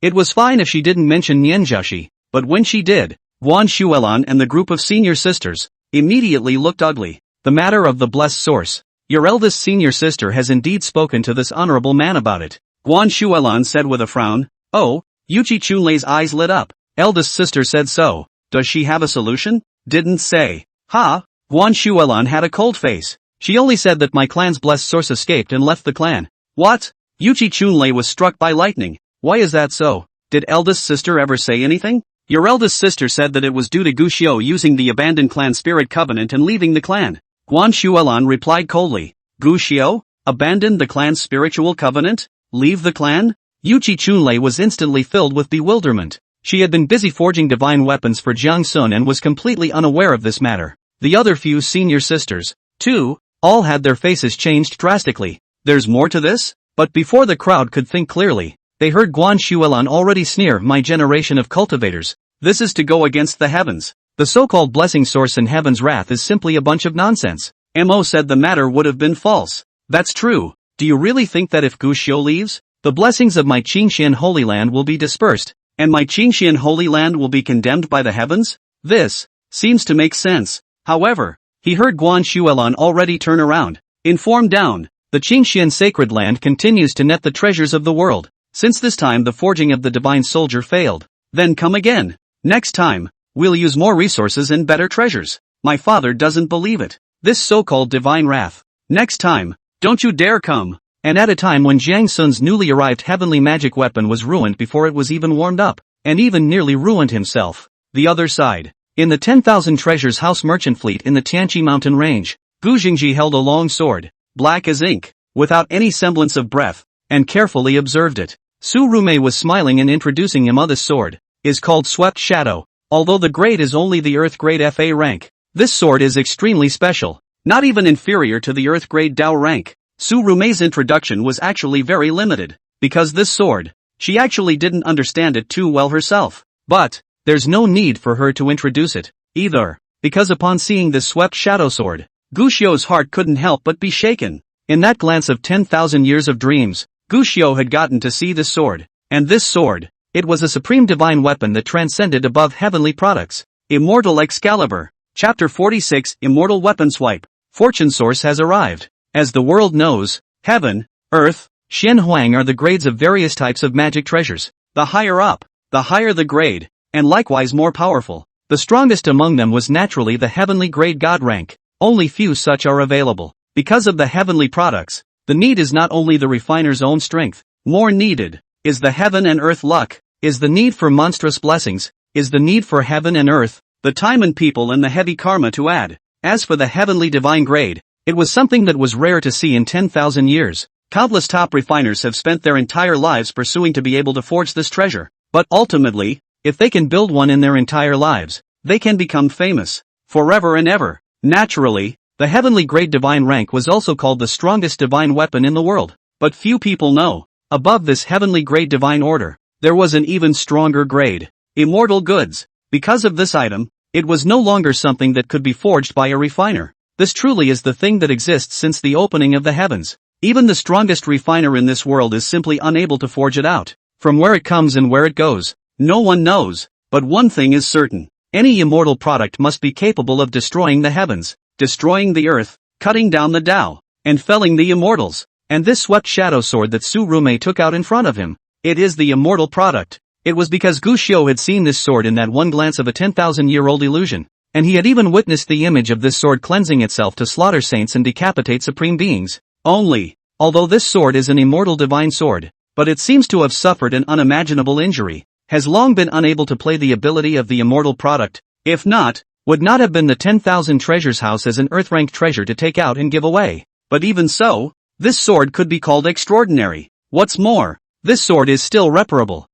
It was fine if she didn't mention Nian Chaoshi, but when she did, Guan Shualan and the group of senior sisters immediately looked ugly. The matter of the blessed source. Your eldest senior sister has indeed spoken to this honorable man about it, Guan Shualan said with a frown. Oh, Yuchi Chunlei's eyes lit up. Eldest sister said so. Does she have a solution? Didn't say. Ha! Guan Shualan had a cold face. She only said that my clan's blessed source escaped and left the clan. What? Yuchi Chunlei was struck by lightning. Why is that so? Did eldest sister ever say anything? Your eldest sister said that it was due to Guxiu using the abandoned clan spirit covenant and leaving the clan. Guan Shualan replied coldly. Guxiu? Abandoned the clan's spiritual covenant? Leave the clan? Yuchi Chunlei was instantly filled with bewilderment. She had been busy forging divine weapons for Jiang Sun and was completely unaware of this matter. The other few senior sisters, too, all had their faces changed drastically. There's more to this? But before the crowd could think clearly, they heard Guan Shualan already sneer, my generation of cultivators. This is to go against the heavens. The so-called blessing source in heaven's wrath is simply a bunch of nonsense. Mo said the matter would have been false. That's true. Do you really think that if Guxiu leaves, the blessings of my Qingxian Holy Land will be dispersed, and my Qingxian Holy Land will be condemned by the heavens? This seems to make sense. However, he heard Guan Shualan already turn around. Inform down. The Qingxian sacred land continues to net the treasures of the world. Since this time the forging of the divine soldier failed. Then come again. Next time, we'll use more resources and better treasures. My father doesn't believe it. This so-called divine wrath. Next time, don't you dare come. And at a time when Jiang Sun's newly arrived heavenly magic weapon was ruined before it was even warmed up, and even nearly ruined himself. The other side. In the 10,000 treasures house merchant fleet in the Tianqi mountain range, Gu Jingji held a long sword, black as ink, without any semblance of breath, and carefully observed it. Su Rumei was smiling and introducing him. This sword is called Swept Shadow. Although the grade is only the Earth grade FA rank, this sword is extremely special, not even inferior to the Earth grade Dao rank. Su Rumei's introduction was actually very limited, because this sword, she actually didn't understand it too well herself. But there's no need for her to introduce it, either, because upon seeing this Swept Shadow sword, Guxiu's heart couldn't help but be shaken. In that glance of 10,000 years of dreams, Guxiu had gotten to see this sword, and this sword, it was a supreme divine weapon that transcended above heavenly products. Immortal Excalibur. Chapter 46 Immortal Weapon Swipe. Fortune Source has arrived. As the world knows, heaven, earth, Xian Huang are the grades of various types of magic treasures. The higher up, the higher the grade, and likewise more powerful. The strongest among them was naturally the heavenly grade God rank. Only few such are available. Because of the heavenly products, the need is not only the refiner's own strength. More needed is the heaven and earth luck, is the need for monstrous blessings, is the need for heaven and earth, the time and people and the heavy karma to add. As for the heavenly divine grade, it was something that was rare to see in 10,000 years. Countless top refiners have spent their entire lives pursuing to be able to forge this treasure. But ultimately, if they can build one in their entire lives, they can become famous, forever and ever. Naturally, the heavenly grade divine rank was also called the strongest divine weapon in the world. But few people know, above this heavenly grade divine order, there was an even stronger grade. Immortal goods. Because of this item, It was no longer something that could be forged by a refiner. This truly is the thing that exists since the opening of the heavens. Even the strongest refiner in this world is simply unable to forge it out. From where it comes and where it goes, no one knows. But one thing is certain. Any immortal product must be capable of destroying the heavens, destroying the earth, cutting down the Tao, and felling the immortals. And this swept shadow sword that Tsurume took out in front of him, it is the immortal product. It was because Gushio had seen this sword in that one glance of a 10,000-year-old illusion, and he had even witnessed the image of this sword cleansing itself to slaughter saints and decapitate supreme beings. Although this sword is an immortal divine sword, but it seems to have suffered an unimaginable injury, has long been unable to play the ability of the immortal product. If not, would not have been the 10,000 treasures house as an earth-rank treasure to take out and give away. But even so, this sword could be called extraordinary. What's more, this sword is still reparable.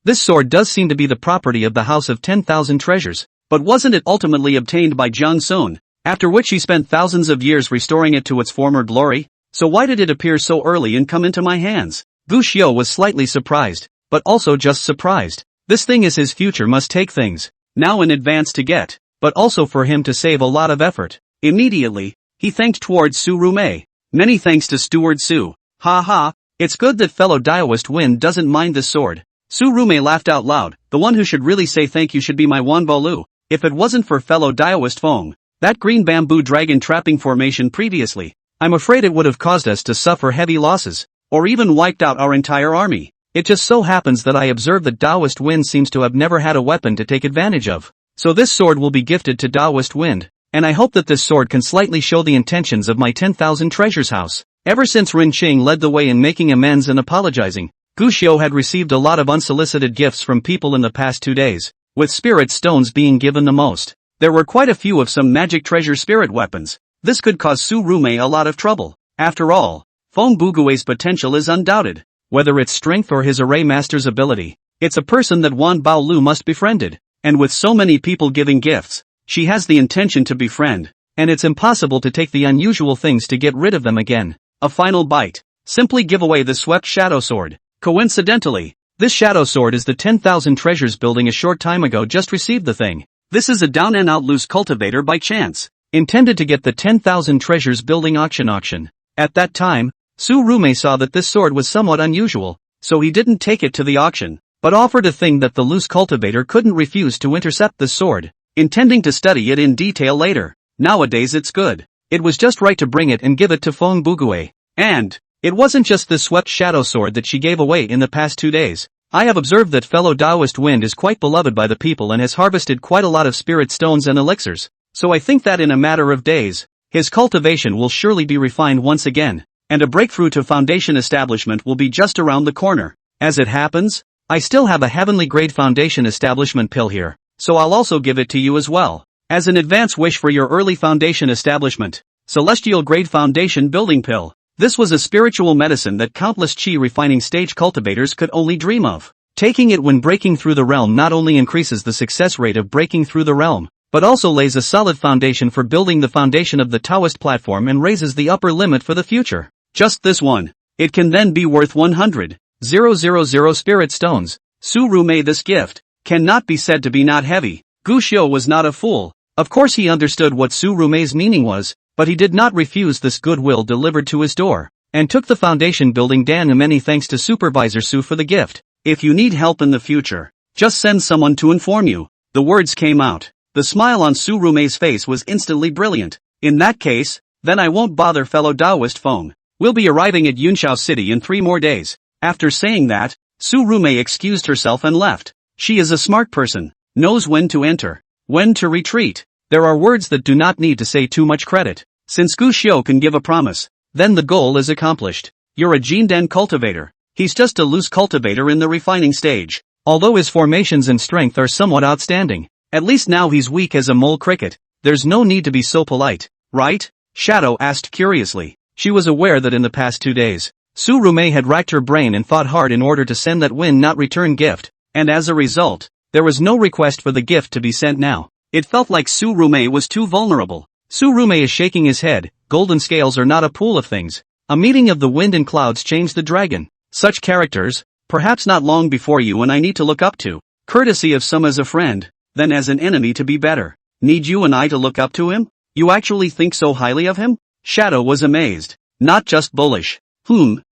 This sword does seem to be the property of the House of 10,000 Treasures, but wasn't it ultimately obtained by Jiang Sun, after which he spent thousands of years restoring it to its former glory? So why did it appear so early and come into my hands? Gushio was slightly surprised, but also just surprised. This thing is his future must take things, now in advance to get, but also for him to save a lot of effort. Immediately, he thanked towards Tsurume. Many thanks to Steward Su. Ha, it's good that fellow Daoist Wind doesn't mind this sword. Tsurume laughed out loud. The one who should really say thank you should be my Wanbolu. If it wasn't for fellow Daoist Feng, that green bamboo dragon trapping formation previously, I'm afraid it would have caused us to suffer heavy losses, or even wiped out our entire army. It just so happens that I observe that Daoist Wind seems to have never had a weapon to take advantage of. So this sword will be gifted to Daoist Wind, and I hope that this sword can slightly show the intentions of my 10,000 treasures house. Ever since Rin Qing led the way in making amends and apologizing, Gushio had received a lot of unsolicited gifts from people in the past 2 days, with spirit stones being given the most. There were quite a few of some magic treasure spirit weapons. This could cause Tsurume a lot of trouble. After all, Feng Bugue's potential is undoubted. Whether it's strength or his array master's ability, it's a person that Wan Baolu must befriended. And with so many people giving gifts, she has the intention to befriend, and it's impossible to take the unusual things to get rid of them again. A final bite. Simply give away the swept shadow sword. Coincidentally, this shadow sword is the 10,000 treasures building a short time ago just received the thing. This is a down and out loose cultivator by chance, intended to get the 10,000 treasures building auction. At that time, Tsurume saw that this sword was somewhat unusual, so he didn't take it to the auction, but offered a thing that the loose cultivator couldn't refuse to intercept the sword, intending to study it in detail later. Nowadays it's good. It was just right to bring it and give it to Feng Bugue. And it wasn't just the swept shadow sword that she gave away in the past 2 days. I have observed that fellow Daoist Wind is quite beloved by the people and has harvested quite a lot of spirit stones and elixirs, so I think that in a matter of days, his cultivation will surely be refined once again, and a breakthrough to foundation establishment will be just around the corner. As it happens, I still have a heavenly grade foundation establishment pill here, so I'll also give it to you as well, as an advance wish for your early foundation establishment. Celestial grade foundation building pill. This was a spiritual medicine that countless chi refining stage cultivators could only dream of. Taking it when breaking through the realm not only increases the success rate of breaking through the realm, but also lays a solid foundation for building the foundation of the Taoist platform and raises the upper limit for the future. Just this one. It can then be worth 100,000 spirit stones. Tsurume, this gift cannot be said to be not heavy. Gushio was not a fool. Of course he understood what Tsurume's meaning was, but he did not refuse this goodwill delivered to his door, and took the foundation building Dan. Many thanks to Supervisor Su for the gift. If you need help in the future, just send someone to inform you. The words came out. The smile on Tsurume's face was instantly brilliant. In that case, then I won't bother fellow Daoist Feng. We'll be arriving at Yunshao City in 3 more days. After saying that, Tsurume excused herself and left. She is a smart person, knows when to enter, when to retreat. There are words that do not need to say too much credit. Since Gushio can give a promise, then the goal is accomplished. You're a Jinden cultivator. He's just a loose cultivator in the refining stage. Although his formations and strength are somewhat outstanding, at least now he's weak as a mole cricket. There's no need to be so polite, right? Shadow asked curiously. She was aware that in the past 2 days, Tsurume had racked her brain and thought hard in order to send that win not return gift, and as a result, there was no request for the gift to be sent now. It felt like Tsurume was too vulnerable. Tsurume is shaking his head. Golden scales are not a pool of things. A meeting of the wind and clouds changed the dragon. Such characters, perhaps not long before you and I need to look up to. Courtesy of some as a friend. then as an enemy to be better. Need you and I to look up to him? You actually think so highly of him? Shadow was amazed. Not just bullish.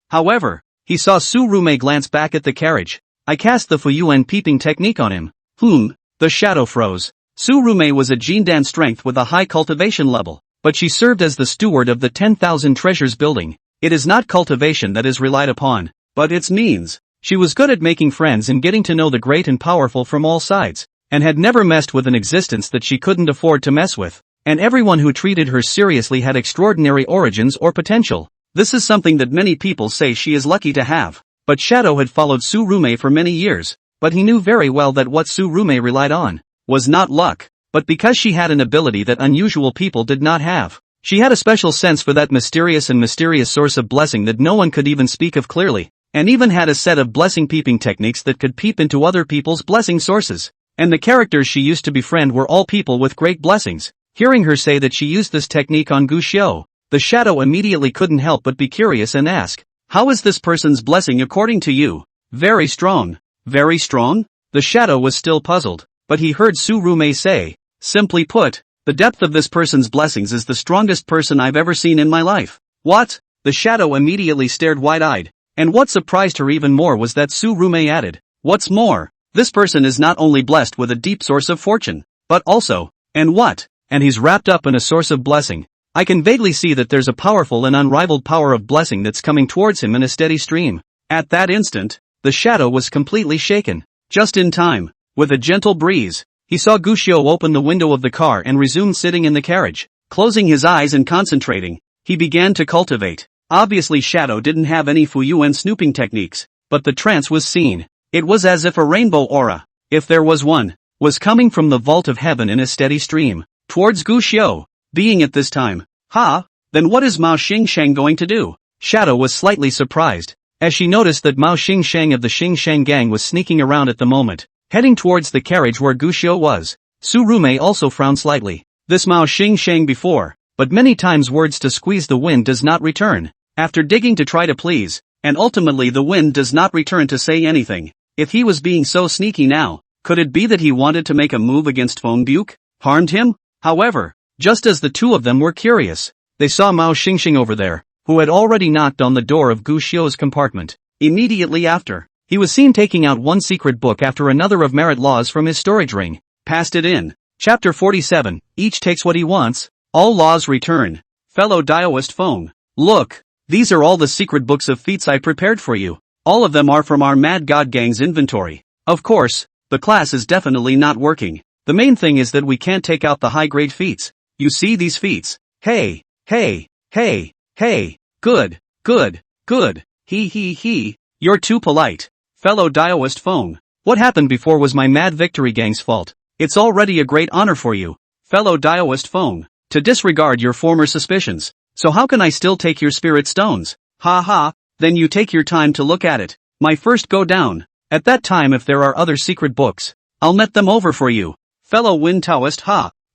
However, he saw Tsurume glance back at the carriage. I cast the Fuyuan peeping technique on him. The shadow froze. Tsurume was a Jindan strength with a high cultivation level, but she served as the steward of the 10,000 treasures building. It is not cultivation that is relied upon, but its means. She was good at making friends and getting to know the great and powerful from all sides, and had never messed with an existence that she couldn't afford to mess with. And everyone who treated her seriously had extraordinary origins or potential. This is something that many people say she is lucky to have. But Shadow had followed Tsurume for many years, but he knew very well that what Tsurume relied on was not luck, but because she had an ability that unusual people did not have. She had a special sense for that mysterious source of blessing that no one could even speak of clearly, and even had a set of blessing peeping techniques that could peep into other people's blessing sources. And the characters she used to befriend were all people with great blessings. Hearing her say that she used this technique on Guxiu, the Shadow immediately couldn't help but be curious and ask, how is this person's blessing according to you? Very strong. Very strong? The Shadow was still puzzled, but he heard Tsurume say, simply put, the depth of this person's blessings is the strongest person I've ever seen in my life. What? The Shadow immediately stared wide-eyed, and what surprised her even more was that Tsurume added, what's more, this person is not only blessed with a deep source of fortune, but also, and what? And he's wrapped up in a source of blessing. I can vaguely see that there's a powerful and unrivaled power of blessing that's coming towards him in a steady stream. At that instant, the Shadow was completely shaken. Just in time, with a gentle breeze, he saw Guxiu open the window of the car and resume sitting in the carriage. Closing his eyes and concentrating, he began to cultivate. Obviously Shadow didn't have any Fuyuan snooping techniques, but the trance was seen. It was as if a rainbow aura, if there was one, was coming from the vault of heaven in a steady stream towards Guxiu. Being at this time, then what is Mao Xingsheng going to do? Shadow was slightly surprised, as she noticed that Mao Xingsheng of the Xingsheng gang was sneaking around at the moment, heading towards the carriage where Guxiu was. Tsurume also frowned slightly. This Mao Xingsheng before, but many times words to squeeze the wind does not return. After digging to try to please, and ultimately the wind does not return to say anything. If he was being so sneaky now, could it be that he wanted to make a move against Feng Buke? Harmed him? However, just as the two of them were curious, they saw Mao Xingxing over there, who had already knocked on the door of Guxiu's compartment. Immediately after, he was seen taking out one secret book after another of merit laws from his storage ring, passed it in. Chapter 47, each takes what he wants, all laws return. Fellow Daoist Feng, look, these are all the secret books of feats I prepared for you. All of them are from our Mad God Gang's inventory. Of course, the class is definitely not working. The main thing is that we can't take out the high-grade feats. You see these feats? Hey, good, he, you're too polite. Fellow Daoist Feng, what happened before was my Mad Victory Gang's fault. It's already a great honor for you, fellow Daoist Feng, to disregard your former suspicions. So how can I still take your spirit stones? Then you take your time to look at it. My first go down. At that time if there are other secret books, I'll net them over for you. Fellow Wind Taoist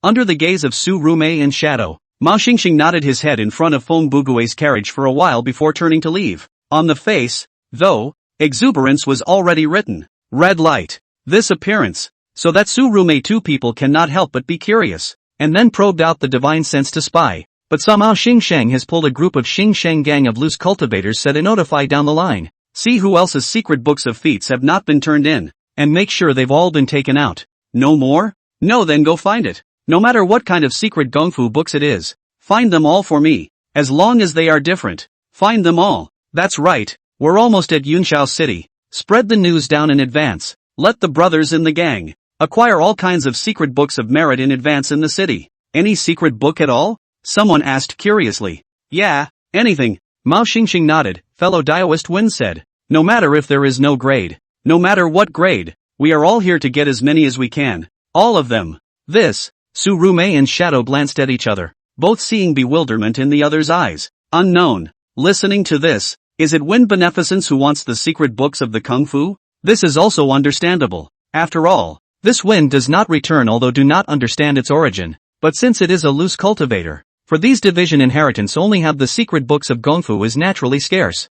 Under the gaze of Tsurume and Shadow, Mao Xingxing nodded his head in front of Feng Bugui's carriage for a while before turning to leave. On the face, though, exuberance was already written. Red light. This appearance. So that Tsurume two people cannot help but be curious, and then probed out the divine sense to spy. But somehow Xingsheng has pulled a group of Xingsheng gang of loose cultivators set a notify down the line. See who else's secret books of feats have not been turned in, and make sure they've all been taken out. No more? No, then go find it. No matter what kind of secret gongfu books it is, find them all for me. As long as they are different, find them all. That's right, we're almost at Yunshao City. Spread the news down in advance. Let the brothers in the gang acquire all kinds of secret books of merit in advance in the city. Any secret book at all? Someone asked curiously. Yeah, anything. Mao Xingxing nodded. Fellow Daoist Wen said. No matter if there is no grade. No matter what grade, we are all here to get as many as we can. All of them. This. Tsurume and Shadow glanced at each other, both seeing bewilderment in the other's eyes. Unknown. Listening to this, is it Wind Beneficence who wants the secret books of the Kung Fu? This is also understandable. After all, this wind does not return although do not understand its origin, but since it is a loose cultivator, for these division inheritance only have the secret books of Gongfu is naturally scarce.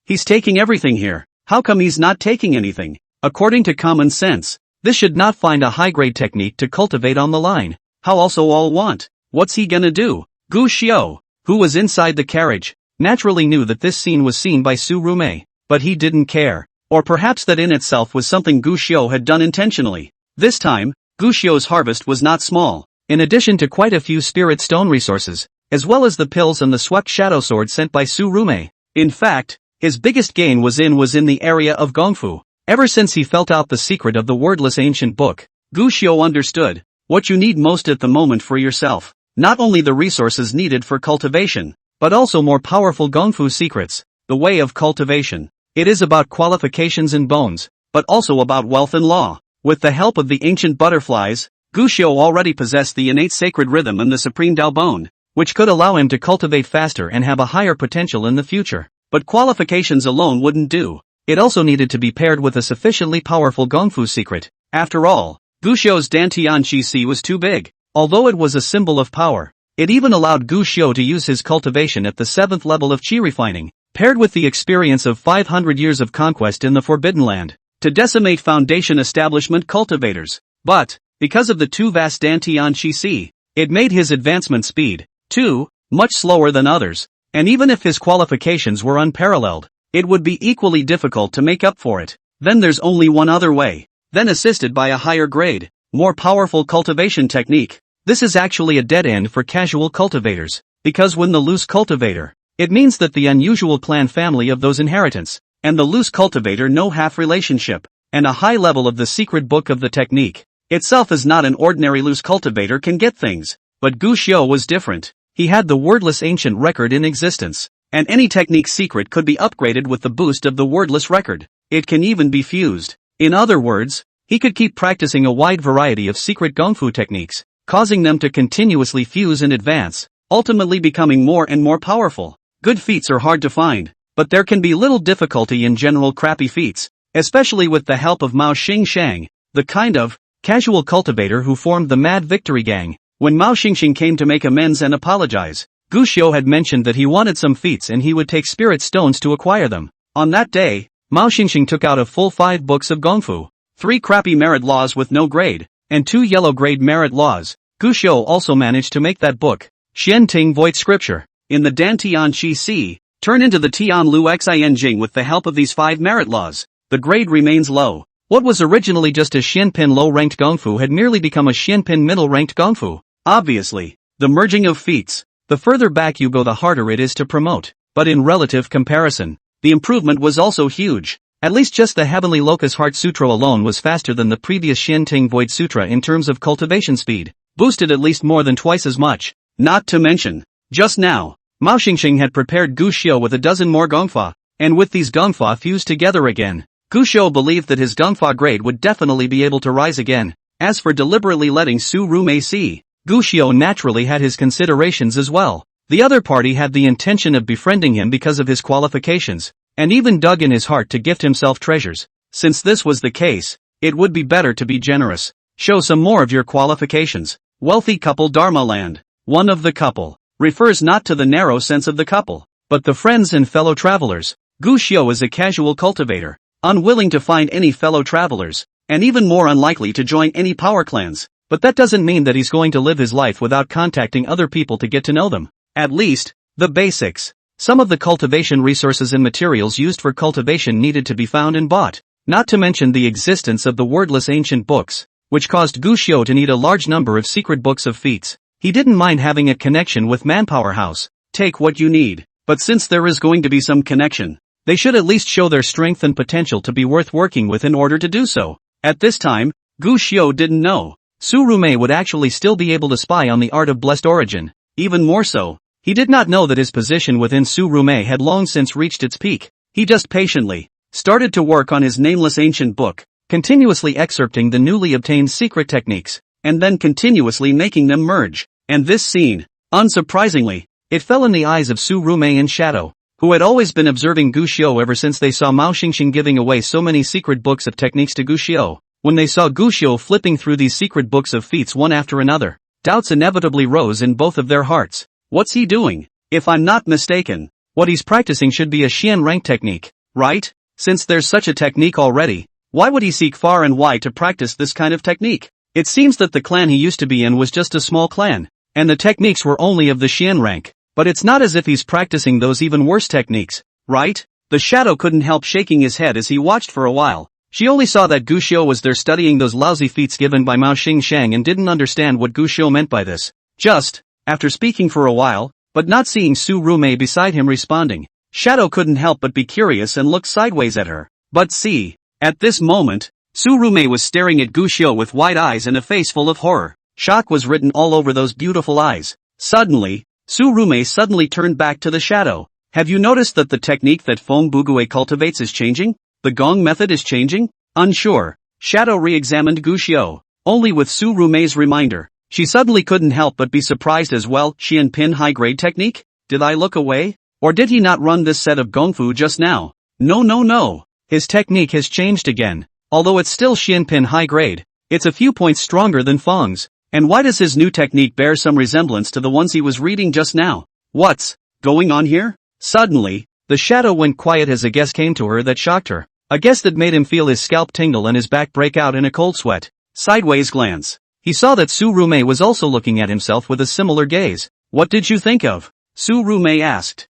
He's taking everything here. How come he's not taking anything? According to common sense, This should not find a high-grade technique to cultivate on the line. How also all want? What's he gonna do? Gu Xiao, who was inside the carriage, naturally knew that this scene was seen by Su Rumei, but he didn't care. Or perhaps that in itself was something Gu Xiao had done intentionally. This time, Gu Xiao's harvest was not small. In addition to quite a few spirit stone resources, as well as the pills and the swept shadow sword sent by Su Rumei. In fact, his biggest gain was in the area of Gongfu. Ever since he felt out the secret of the wordless ancient book, Gu Xiao understood what you need most at the moment for yourself. Not only the resources needed for cultivation, but also more powerful Gongfu secrets, the way of cultivation. It is about qualifications and bones, but also about wealth and law. With the help of the ancient butterflies, Gu Xiao already possessed the innate sacred rhythm and the supreme Dao bone, which could allow him to cultivate faster and have a higher potential in the future. But qualifications alone wouldn't do. It also needed to be paired with a sufficiently powerful Gongfu secret. After all, Gu Xiao's Dantian Qi Si was too big. Although it was a symbol of power, it even allowed Gu Xiao to use his cultivation at the 7th level of Qi refining, paired with the experience of 500 years of conquest in the Forbidden Land, to decimate Foundation establishment cultivators. But, because of the too vast Dantian Qi Si, it made his advancement speed, too, much slower than others, and even if his qualifications were unparalleled, it would be equally difficult to make up for it. Then there's only one other way. Then assisted by a higher grade, more powerful cultivation technique. This is actually a dead end for casual cultivators, because when the loose cultivator, it means that the unusual clan family of those inheritance, and the loose cultivator no half relationship, and a high level of the secret book of the technique, itself is not an ordinary loose cultivator can get things. But Gu Xiao was different. He had the wordless ancient record in existence, and any technique secret could be upgraded with the boost of the wordless record. It can even be fused. In other words, he could keep practicing a wide variety of secret Gongfu techniques, causing them to continuously fuse and advance, ultimately becoming more and more powerful. Good feats are hard to find, but there can be little difficulty in general crappy feats, especially with the help of Mao Xingshang, the kind of casual cultivator who formed the Mad Victory Gang. When Mao Xingxing came to make amends and apologize, Gu Xiao had mentioned that he wanted some feats and he would take spirit stones to acquire them. On that day, Mao Xingxing took out a full 5 books of Gongfu, 3 crappy merit laws with no grade, and 2 yellow grade merit laws. Gu Xiao also managed to make that book, Xian Ting Void Scripture, in the Dantian Qi Si, turn into the Tian Lu Xin Jing with the help of these 5 merit laws. The grade remains low. What was originally just a Xianpin low-ranked Gongfu had merely become a Xianpin middle-ranked Gongfu. Obviously, the merging of feats, the further back you go the harder it is to promote, but in relative comparison, the improvement was also huge. At least just the Heavenly Locus Heart Sutra alone was faster than the previous Xianting Void Sutra in terms of cultivation speed, boosted at least more than twice as much. Not to mention, just now, Mao Xingxing had prepared Gu Xiao with a dozen more Gongfa, and with these Gongfa fused together again, Gu Xiao believed that his Gongfa grade would definitely be able to rise again. As for deliberately letting Su Rumei see, Gu Xiao naturally had his considerations as well. The other party had the intention of befriending him because of his qualifications, and even dug in his heart to gift himself treasures. Since this was the case, it would be better to be generous. Show some more of your qualifications. Wealthy couple Dharma land. One of the couple refers not to the narrow sense of the couple, but the friends and fellow travelers. Gu Xiao is a casual cultivator, unwilling to find any fellow travelers, and even more unlikely to join any power clans. But that doesn't mean that he's going to live his life without contacting other people to get to know them. At least, the basics. Some of the cultivation resources and materials used for cultivation needed to be found and bought, not to mention the existence of the wordless ancient books, which caused Gu Xiao to need a large number of secret books of feats. He didn't mind having a connection with Manpower House. Take what you need, but since there is going to be some connection, they should at least show their strength and potential to be worth working with in order to do so. At this time, Gu Xiao didn't know Su Rumei would actually still be able to spy on the art of blessed origin. Even more so, he did not know that his position within Su Rumei had long since reached its peak. He just patiently started to work on his nameless ancient book, continuously excerpting the newly obtained secret techniques, and then continuously making them merge. And this scene, unsurprisingly, it fell in the eyes of Su Rumei in shadow, who had always been observing Gu Xiao ever since they saw Mao Xingxing giving away so many secret books of techniques to Gu Xiao. When they saw Gu Xiao flipping through these secret books of feats one after another, doubts inevitably rose in both of their hearts. What's he doing? If I'm not mistaken, what he's practicing should be a Xian rank technique, right? Since there's such a technique already, Why would he seek far and wide to practice this kind of technique? It seems that the clan he used to be in was just a small clan, and the techniques were only of the Xian rank. But it's not as if he's practicing those even worse techniques, right? The shadow couldn't help shaking his head as he watched for a while. She only saw that Gu Xiu was there studying those lousy feats given by Mao Xingshang and didn't understand what Gu Xiu meant by this. Just, after speaking for a while, but not seeing Su Rumei beside him responding, Shadow couldn't help but be curious and look sideways at her. But see, at this moment, Su Rumei was staring at Gu Xiu with wide eyes and a face full of horror. Shock was written all over those beautiful eyes. Suddenly, Su Rumei suddenly turned back to the shadow. Have you noticed that the technique that Feng Bugue cultivates is changing? The gong method is changing? Unsure, Shadow re-examined Gu Xiu. Only with Su Rumei's reminder, she suddenly couldn't help but be surprised as well. Xian Pin high-grade technique? Did I look away? Or did he not run this set of gongfu just now? No. His technique has changed again. Although it's still Xian Pin high-grade, it's a few points stronger than Feng's. And why does his new technique bear some resemblance to the ones he was reading just now? What's going on here? Suddenly, the shadow went quiet as a guess came to her that shocked her. A guess that made him feel his scalp tingle and his back break out in a cold sweat. Sideways glance. He saw that Su Rumei was also looking at himself with a similar gaze. What did you think of? Su Rumei asked.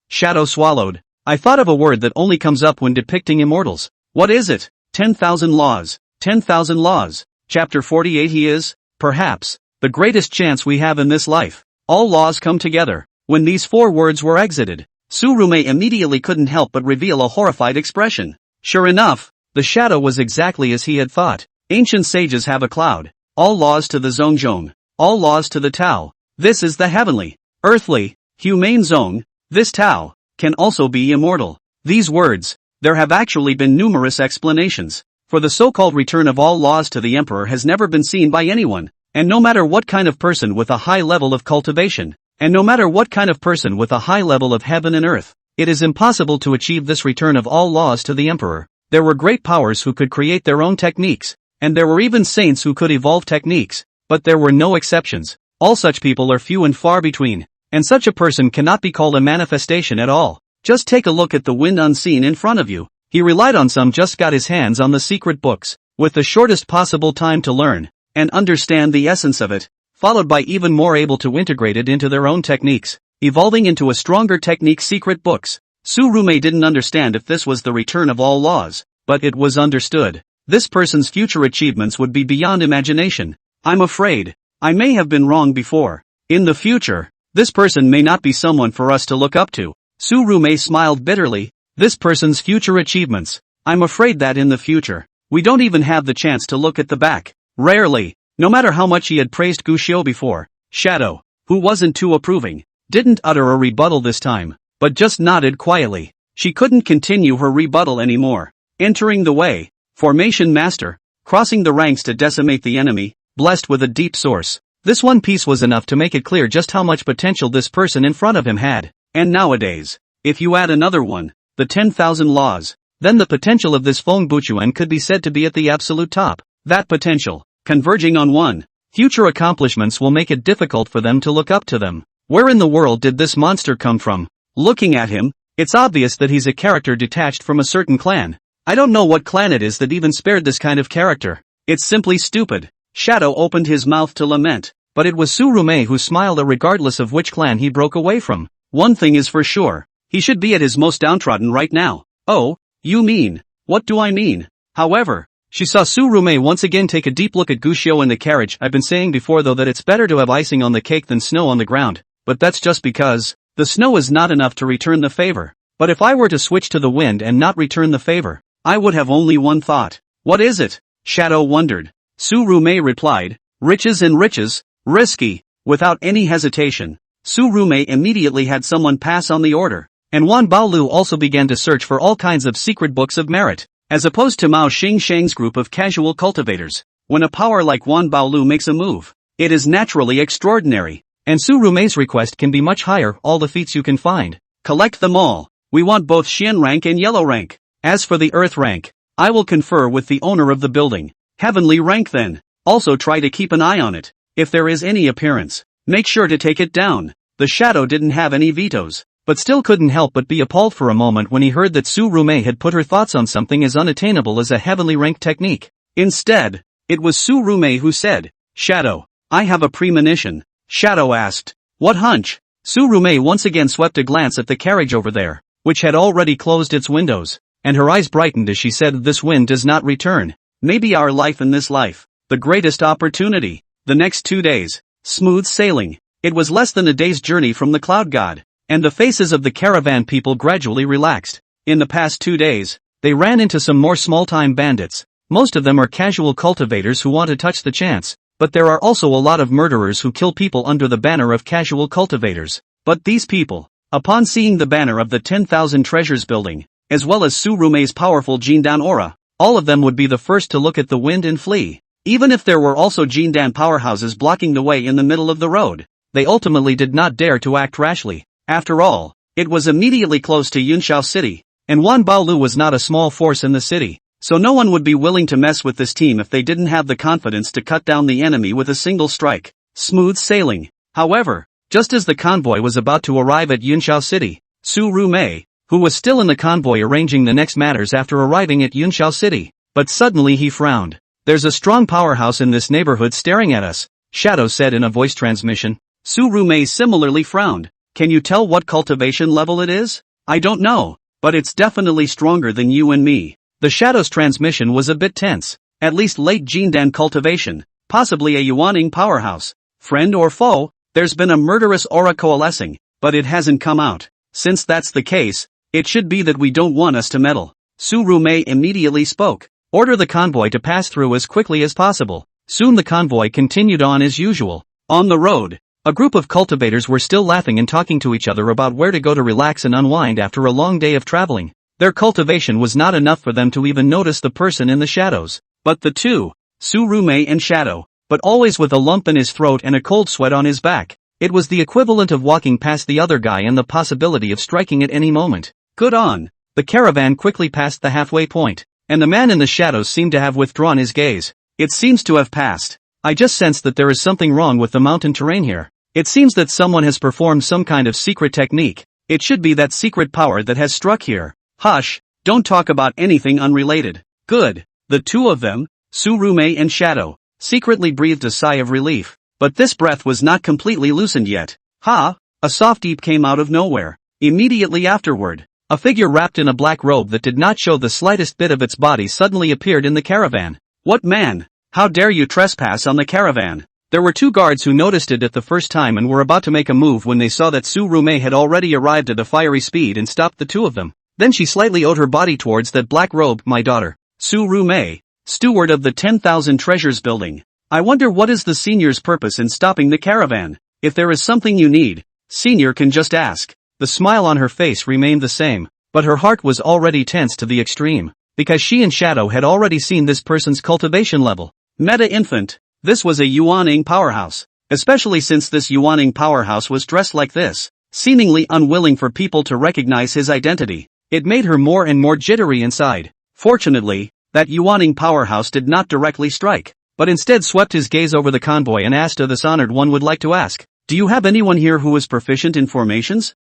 Shadow swallowed. I thought of a word that only comes up when depicting immortals. What is it? 10,000 laws. 10,000 laws. Chapter 48. He is, perhaps, the greatest chance we have in this life. All laws come together. When these 4 words were exited, Su Rumei immediately couldn't help but reveal a horrified expression. Sure enough, the shadow was exactly as he had thought. Ancient sages have a cloud. All laws to the Zhongzhong. All laws to the Tao. This is the heavenly, earthly, humane Zhong. This Tao can also be immortal. These words, there have actually been numerous explanations. For the so-called return of all laws to the emperor has never been seen by anyone. And no matter what kind of person with a high level of cultivation, and no matter what kind of person with a high level of heaven and earth, it is impossible to achieve this return of all laws to the emperor. There were great powers who could create their own techniques, and there were even saints who could evolve techniques, but there were no exceptions. All such people are few and far between, and such a person cannot be called a manifestation at all. Just take a look at the wind unseen in front of you. He relied on some just got his hands on the secret books, with the shortest possible time to learn and understand the essence of it, followed by even more able to integrate it into their own techniques, evolving into a stronger technique. Secret books. Su Rumei didn't understand if this was the return of all laws, but it was understood. This person's future achievements would be beyond imagination. I'm afraid I may have been wrong before. In the future, this person may not be someone for us to look up to. Su Rumei smiled bitterly. This person's future achievements. I'm afraid that in the future, we don't even have the chance to look at the back. Rarely. No matter how much he had praised Gu Xiu before, Shadow, who wasn't too approving, didn't utter a rebuttal this time, but just nodded quietly. She couldn't continue her rebuttal anymore. Entering the way, Formation Master, crossing the ranks to decimate the enemy, blessed with a deep source. This one piece was enough to make it clear just how much potential this person in front of him had. And nowadays, if you add another one, the 10,000 laws, then the potential of this Feng Buchuan could be said to be at the absolute top. That potential, converging on one, future accomplishments will make it difficult for them to look up to them. Where in the world did this monster come from? Looking at him, it's obvious that he's a character detached from a certain clan. I don't know what clan it is that even spared this kind of character. It's simply stupid. Shadow opened his mouth to lament, but it was Su Rumei who smiled regardless of which clan he broke away from. One thing is for sure, he should be at his most downtrodden right now. Oh, you mean, what do I mean? However, she saw Su Rumei once again take a deep look at Gu Xiu in the carriage. I've been saying before though that it's better to have icing on the cake than snow on the ground, but that's just because the snow is not enough to return the favor. But if I were to switch to the wind and not return the favor, I would have only one thought. What is it? Shadow wondered. Su Rumei replied, riches and riches, risky. Without any hesitation, Su Rumei immediately had someone pass on the order, and Wan Baolu also began to search for all kinds of secret books of merit. As opposed to Mao Xingshang's group of casual cultivators, when a power like Wan Baolu makes a move, it is naturally extraordinary, and Su Rumei's request can be much higher. All the feats you can find, collect them all. We want both Xian rank and yellow rank. As for the earth rank, I will confer with the owner of the building. Heavenly rank then. Also try to keep an eye on it. If there is any appearance, make sure to take it down. The shadow didn't have any vetoes. but still couldn't help but be appalled for a moment when he heard that Su Rume had put her thoughts on something as unattainable as a heavenly ranked technique. Instead, it was Su Rume who said, "Shadow, I have a premonition." Shadow asked, "What hunch?" Su Rume once again swept a glance at the carriage over there, which had already closed its windows, and her eyes brightened as she said, "This wind does not return. Maybe our life in this life, the greatest opportunity." The next 2 days, smooth sailing. It was less than a day's journey from the cloud god, and the faces of the caravan people gradually relaxed. In the past 2 days, they ran into some more small-time bandits. Most of them are casual cultivators who want to touch the chance, but there are also a lot of murderers who kill people under the banner of casual cultivators. But these people, upon seeing the banner of the 10,000 treasures building, as well as Su Rume's powerful Jindan aura, all of them would be the first to look at the wind and flee. Even if there were also Jindan powerhouses blocking the way in the middle of the road, they ultimately did not dare to act rashly. After all, it was immediately close to Yunshao City, and Wan Baolu was not a small force in the city, so no one would be willing to mess with this team if they didn't have the confidence to cut down the enemy with a single strike. Smooth sailing. However, just as the convoy was about to arrive at Yunshao City, Su Rume, who was still in the convoy arranging the next matters after arriving at Yunshao City, but suddenly he frowned. "There's a strong powerhouse in this neighborhood staring at us," Shadow said in a voice transmission. Su Rume similarly frowned. "Can you tell what cultivation level it is?" "I don't know, but it's definitely stronger than you and me." The Shadow's transmission was a bit tense. "At least late Jindan cultivation, possibly a Yuaning powerhouse. Friend or foe, there's been a murderous aura coalescing, but it hasn't come out. Since that's the case, it should be that we don't want us to meddle." Su Rume immediately spoke. "Order the convoy to pass through as quickly as possible." Soon the convoy continued on as usual. On the road, a group of cultivators were still laughing and talking to each other about where to go to relax and unwind after a long day of traveling. Their cultivation was not enough for them to even notice the person in the shadows. But the two, Su Rume and Shadow, but always with a lump in his throat and a cold sweat on his back. It was the equivalent of walking past the other guy and the possibility of striking at any moment. Good on. The caravan quickly passed the halfway point, and the man in the shadows seemed to have withdrawn his gaze. "It seems to have passed. I just sense that there is something wrong with the mountain terrain here. It seems that someone has performed some kind of secret technique. It should be that secret power that has struck here." "Hush, don't talk about anything unrelated." "Good." The two of them, Su Rume and Shadow, secretly breathed a sigh of relief. But this breath was not completely loosened yet. "Ha!" A soft eep came out of nowhere. Immediately afterward, a figure wrapped in a black robe that did not show the slightest bit of its body suddenly appeared in the caravan. "What man? How dare you trespass on the caravan?" There were two guards who noticed it at the first time and were about to make a move when they saw that Su Rume had already arrived at a fiery speed and stopped the two of them. Then she slightly owed her body towards that black robe. "My daughter, Su Rume, steward of the 10,000 treasures building. I wonder what is the senior's purpose in stopping the caravan. If there is something you need, senior can just ask." The smile on her face remained the same, but her heart was already tense to the extreme, because she and Shadow had already seen this person's cultivation level. Meta infant. This was a Yuaning powerhouse, especially since this Yuaning powerhouse was dressed like this, seemingly unwilling for people to recognize his identity. It made her more and more jittery inside. Fortunately, that Yuaning powerhouse did not directly strike, but instead swept his gaze over the convoy and asked, "This honored one would like to ask, do you have anyone here who is proficient in formations?"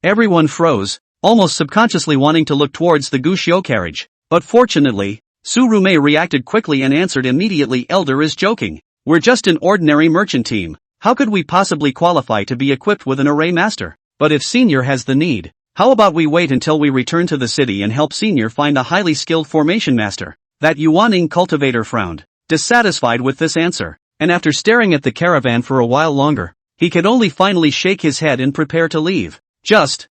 Everyone froze, almost subconsciously wanting to look towards the Gushio carriage. But fortunately, Su Rume reacted quickly and answered immediately, "Elder is joking. We're just an ordinary merchant team. How could we possibly qualify to be equipped with an array master? But if senior has the need, how about we wait until we return to the city and help senior find a highly skilled formation master?" That Yuaning cultivator frowned, dissatisfied with this answer, and after staring at the caravan for a while longer, he could only finally shake his head and prepare to leave. Just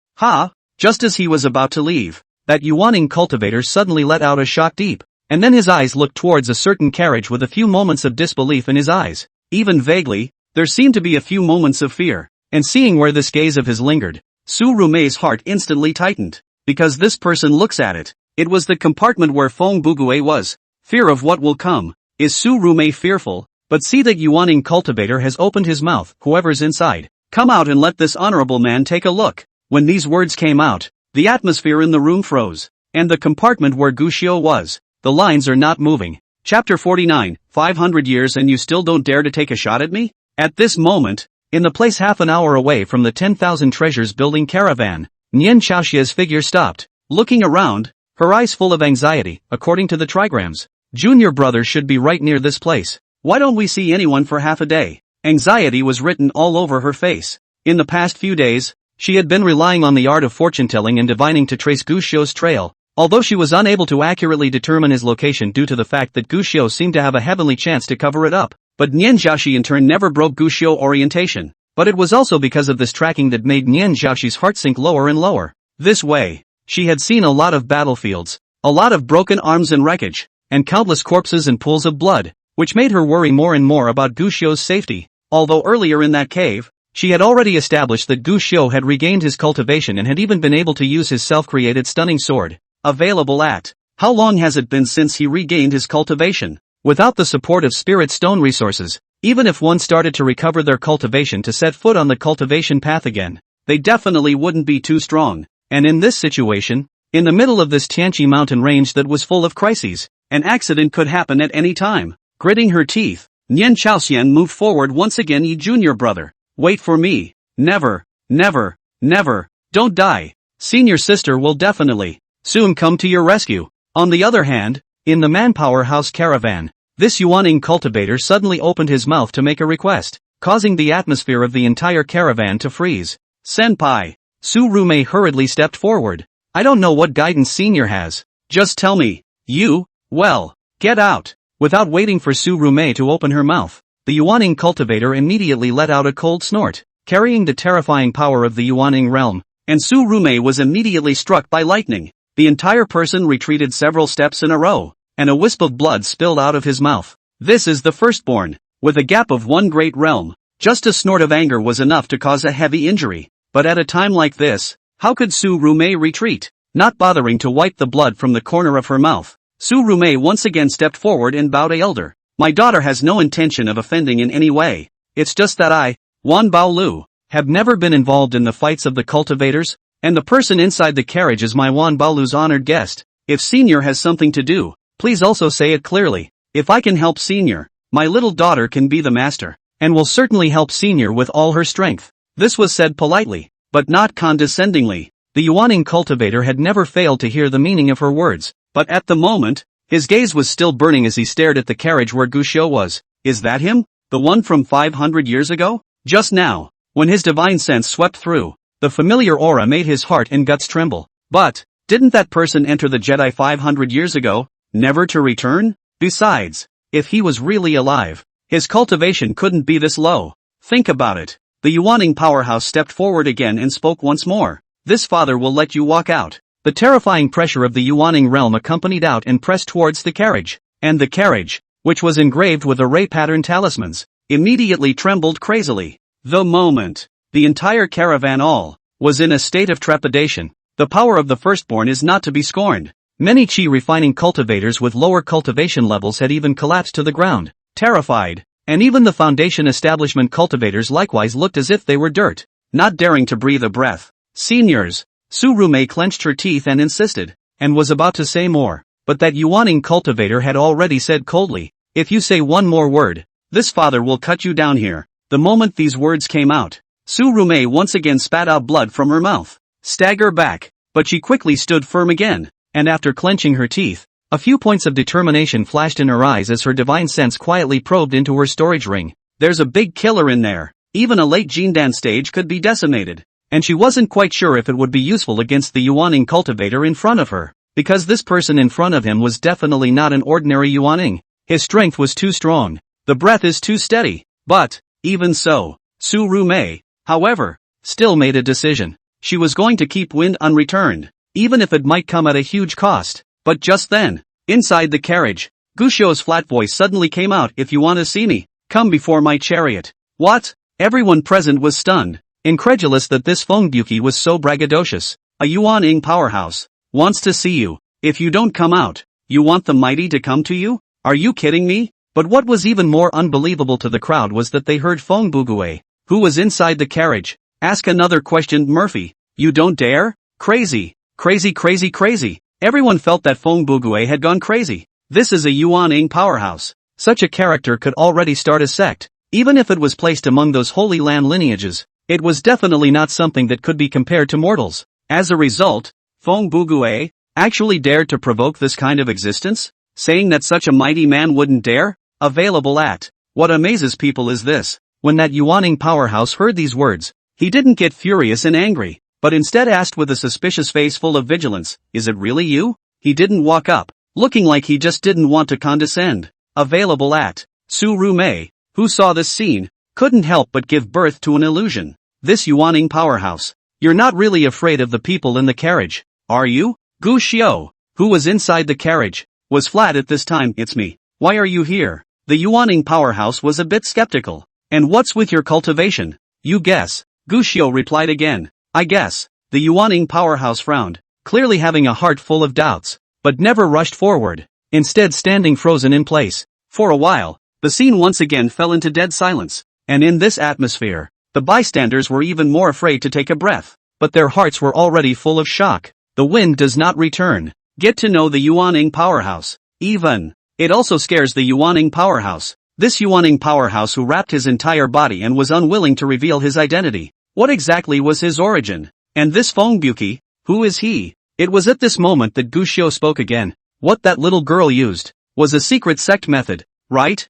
as he was about to leave, that Yuaning cultivator suddenly let out a shocked eep, and then his eyes looked towards a certain carriage with a few moments of disbelief in his eyes. Even vaguely, there seemed to be a few moments of fear, and seeing where this gaze of his lingered, Su Rume's heart instantly tightened, because this person looks at it. It was the compartment where Feng Bugue was. Fear of what will come. Is Su Rume fearful? But see that Yuaning cultivator has opened his mouth. "Whoever's inside, come out and let this honorable man take a look." When these words came out, the atmosphere in the room froze, and the compartment where Gushio was, the lines are not moving. Chapter 49, 500 years and you still don't dare to take a shot at me? At this moment, In the place half an hour away from the 10,000 treasures building caravan, Nian Chaoxia's figure stopped, looking around, her eyes full of anxiety. According to the trigrams, Junior brother should be right near this place. Why don't we see anyone for half a day? Anxiety was written all over her face. In the past few days, she had been relying on the art of fortune-telling and divining to trace Guxiu's trail, although she was unable to accurately determine his location due to the fact that Guxiu seemed to have a heavenly chance to cover it up. But Nian Jiaoxi in turn never broke Guxiu orientation. But it was also because of this tracking that made Nian Jiaoxi's heart sink lower and lower. This way, she had seen a lot of battlefields, a lot of broken arms and wreckage, and countless corpses and pools of blood, which made her worry more and more about Guxiu's safety. Although earlier in that cave, she had already established that Guxiu had regained his cultivation and had even been able to use his self-created stunning sword. Available at. How long has it been since he regained his cultivation? Without the support of spirit stone resources, even if one started to recover their cultivation to set foot on the cultivation path again, they definitely wouldn't be too strong. And in this situation, in the middle of this Tianqi mountain range that was full of crises, an accident could happen at any time. Gritting her teeth, Nian Chaoxian moved forward once again. Junior brother, wait for me. Never, never, never, don't die. Senior sister will definitely soon come to your rescue. On the other hand, in the Manpower House caravan, this Yuaning cultivator suddenly opened his mouth to make a request, causing the atmosphere of the entire caravan to freeze. Senpai. Su Rumei hurriedly stepped forward. I don't know what guidance Senior has. Just tell me. You? Well, get out. Without waiting for Su Rumei to open her mouth, the Yuaning cultivator immediately let out a cold snort, carrying the terrifying power of the Yuaning realm, and Su Rumei was immediately struck by lightning. The entire person retreated several steps in a row, and a wisp of blood spilled out of his mouth. This is the firstborn. With a gap of one great realm, just a snort of anger was enough to cause a heavy injury. But at a time like this, how could Su Rumei retreat? Not bothering to wipe the blood from the corner of her mouth, Su Rumei once again stepped forward and bowed. Elder, my daughter has no intention of offending in any way. It's just that I, Wan Baolu, have never been involved in the fights of the cultivators, and the person inside the carriage is my Wan Baolu's honored guest. If Senior has something to do, please also say it clearly. If I can help Senior, my little daughter can be the master, and will certainly help Senior with all her strength. This was said politely, but not condescendingly. The Yuaning cultivator had never failed to hear the meaning of her words, but at the moment, his gaze was still burning as he stared at the carriage where Guxiu was. Is that him? The one from 500 years ago? Just now, when his divine sense swept through, the familiar aura made his heart and guts tremble. But, didn't that person enter the Jedi 500 years ago, never to return? Besides, if he was really alive, his cultivation couldn't be this low. Think about it. The Yuaning powerhouse stepped forward again and spoke once more. This father will let you walk out. The terrifying pressure of the Yuaning realm accompanied out and pressed towards the carriage, and the carriage, which was engraved with array pattern talismans, immediately trembled crazily. The moment, the entire caravan all, was in a state of trepidation. The power of the firstborn is not to be scorned. Many chi refining cultivators with lower cultivation levels had even collapsed to the ground, terrified. And even the foundation establishment cultivators likewise looked as if they were dirt, not daring to breathe a breath. Seniors. Su Rumei clenched her teeth and insisted, and was about to say more, but that Yuaning cultivator had already said coldly, if you say one more word, this father will cut you down here. The moment these words came out, Su Rumei once again spat out blood from her mouth. Stagger back, but she quickly stood firm again, and after clenching her teeth, a few points of determination flashed in her eyes as her divine sense quietly probed into her storage ring. There's a big killer in there. Even a late Jindan stage could be decimated. And she wasn't quite sure if it would be useful against the Yuaning cultivator in front of her, because this person in front of him was definitely not an ordinary Yuaning. His strength was too strong. The breath is too steady. But, even so, Su Rumei, however, still made a decision. She was going to keep wind unreturned, even if it might come at a huge cost. But just then, inside the carriage, Guxiu's flat voice suddenly came out. If you want to see me, come before my chariot. What? Everyone present was stunned, incredulous that this Fengbuki was so braggadocious. A Yuaning powerhouse wants to see you. If you don't come out, you want the mighty to come to you? Are you kidding me? But what was even more unbelievable to the crowd was that they heard Fengbugue, who was inside the carriage, ask another question. Murphy, you don't dare? Crazy, crazy, crazy, crazy. Everyone felt that Fengbugue had gone crazy. This is a Yuaning powerhouse. Such a character could already start a sect. Even if it was placed among those Holy Land lineages, it was definitely not something that could be compared to mortals. As a result, Feng Bugue actually dared to provoke this kind of existence, saying that such a mighty man wouldn't dare? Available at. What amazes people is this: when that Yuaning powerhouse heard these words, he didn't get furious and angry, but instead asked with a suspicious face full of vigilance, "Is it really you?" He didn't walk up, looking like he just didn't want to condescend. Available at. Su Rumei, who saw this scene, couldn't help but give birth to an illusion. This Yuaning powerhouse. You're not really afraid of the people in the carriage, are you? Gu Xiao, who was inside the carriage, was flat at this time. "It's me. Why are you here?" The Yuaning powerhouse was a bit skeptical. "And what's with your cultivation? You guess." Gu Xiao replied again. "I guess." The Yuaning powerhouse frowned, clearly having a heart full of doubts, but never rushed forward, instead standing frozen in place. For a while, the scene once again fell into dead silence, and in this atmosphere, the bystanders were even more afraid to take a breath, but their hearts were already full of shock. The wind does not return. Get to know the Yuaning powerhouse. Even. It also scares the Yuaning powerhouse. This Yuaning powerhouse who wrapped his entire body and was unwilling to reveal his identity. What exactly was his origin? And this Feng Buque, who is he? It was at this moment that Gu Xiao spoke again. What that little girl used was a secret sect method, right?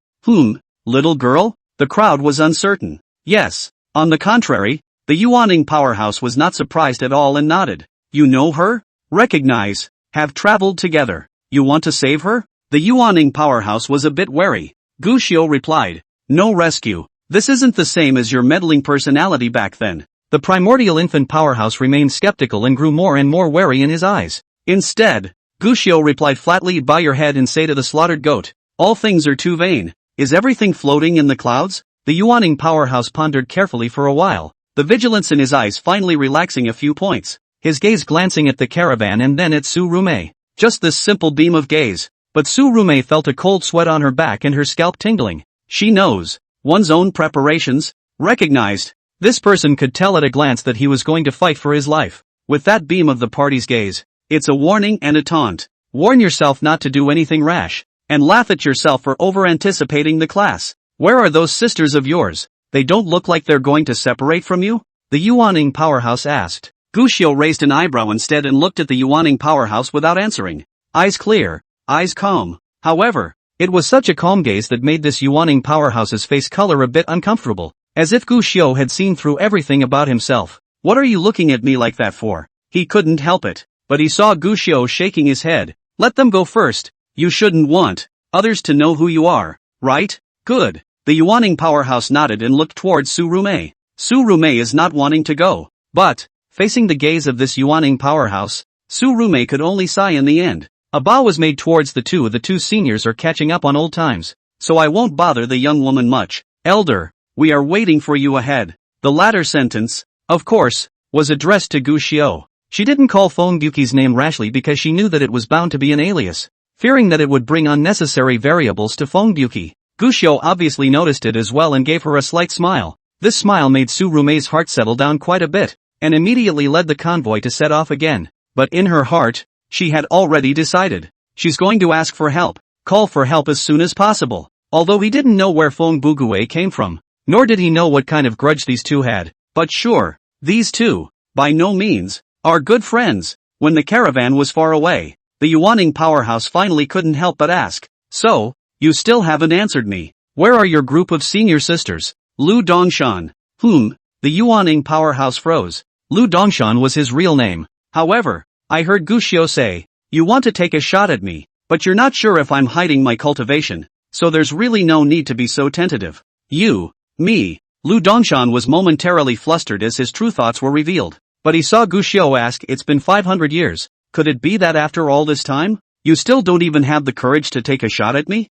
Little girl? The crowd was uncertain. Yes. On the contrary, the Yuaning powerhouse was not surprised at all and nodded. You know her? Recognize. Have traveled together. You want to save her? The Yuaning powerhouse was a bit wary. Gu Xiao replied. No rescue. This isn't the same as your meddling personality back then. The primordial infant powerhouse remained skeptical and grew more and more wary in his eyes. Instead, Gu Xiao replied flatly, bow your head and say to the slaughtered goat, all things are too vain. Is everything floating in the clouds? The Yuaning powerhouse pondered carefully for a while, the vigilance in his eyes finally relaxing a few points, his gaze glancing at the caravan and then at Su Rumei. Just this simple beam of gaze, but Su Rumei felt a cold sweat on her back and her scalp tingling. She knows one's own preparations, recognized. This person could tell at a glance that he was going to fight for his life. With that beam of the party's gaze, it's a warning and a taunt. Warn yourself not to do anything rash, and laugh at yourself for over-anticipating the class. Where are those sisters of yours? They don't look like they're going to separate from you? The Yuaning powerhouse asked. Gu Xiao raised an eyebrow instead and looked at the Yuaning powerhouse without answering. Eyes clear, eyes calm. However, it was such a calm gaze that made this Yuaning powerhouse's face color a bit uncomfortable, as if Gu Xiao had seen through everything about himself. What are you looking at me like that for? He couldn't help it, but he saw Gu Xiao shaking his head. Let them go first. You shouldn't want others to know who you are, right? Good. The Yuaning powerhouse nodded and looked towards Su Rumei. Su Rumei is not wanting to go, but, facing the gaze of this Yuaning powerhouse, Su Rumei could only sigh in the end. A bow was made towards the two seniors are catching up on old times, so I won't bother the young woman much. Elder, we are waiting for you ahead. The latter sentence, of course, was addressed to Gu Xiao. She didn't call Feng Buque's name rashly because she knew that it was bound to be an alias, fearing that it would bring unnecessary variables to Feng Buque. Gu Xiao obviously noticed it as well and gave her a slight smile. This smile made Su Rumei's heart settle down quite a bit, and immediately led the convoy to set off again. But in her heart, she had already decided. She's going to ask for help, call for help as soon as possible. Although he didn't know where Feng Bugue came from, nor did he know what kind of grudge these two had. But sure, these two, by no means, are good friends. When the caravan was far away, the Yuaning powerhouse finally couldn't help but ask, so, you still haven't answered me. Where are your group of senior sisters? Lu Dongshan. The Yuaning powerhouse froze. Lu Dongshan was his real name. However, I heard Gu Xiao say, you want to take a shot at me, but you're not sure if I'm hiding my cultivation, so there's really no need to be so tentative. Me. Lu Dongshan was momentarily flustered as his true thoughts were revealed, but he saw Gu Xiao ask, it's been 500 years, could it be that after all this time, you still don't even have the courage to take a shot at me?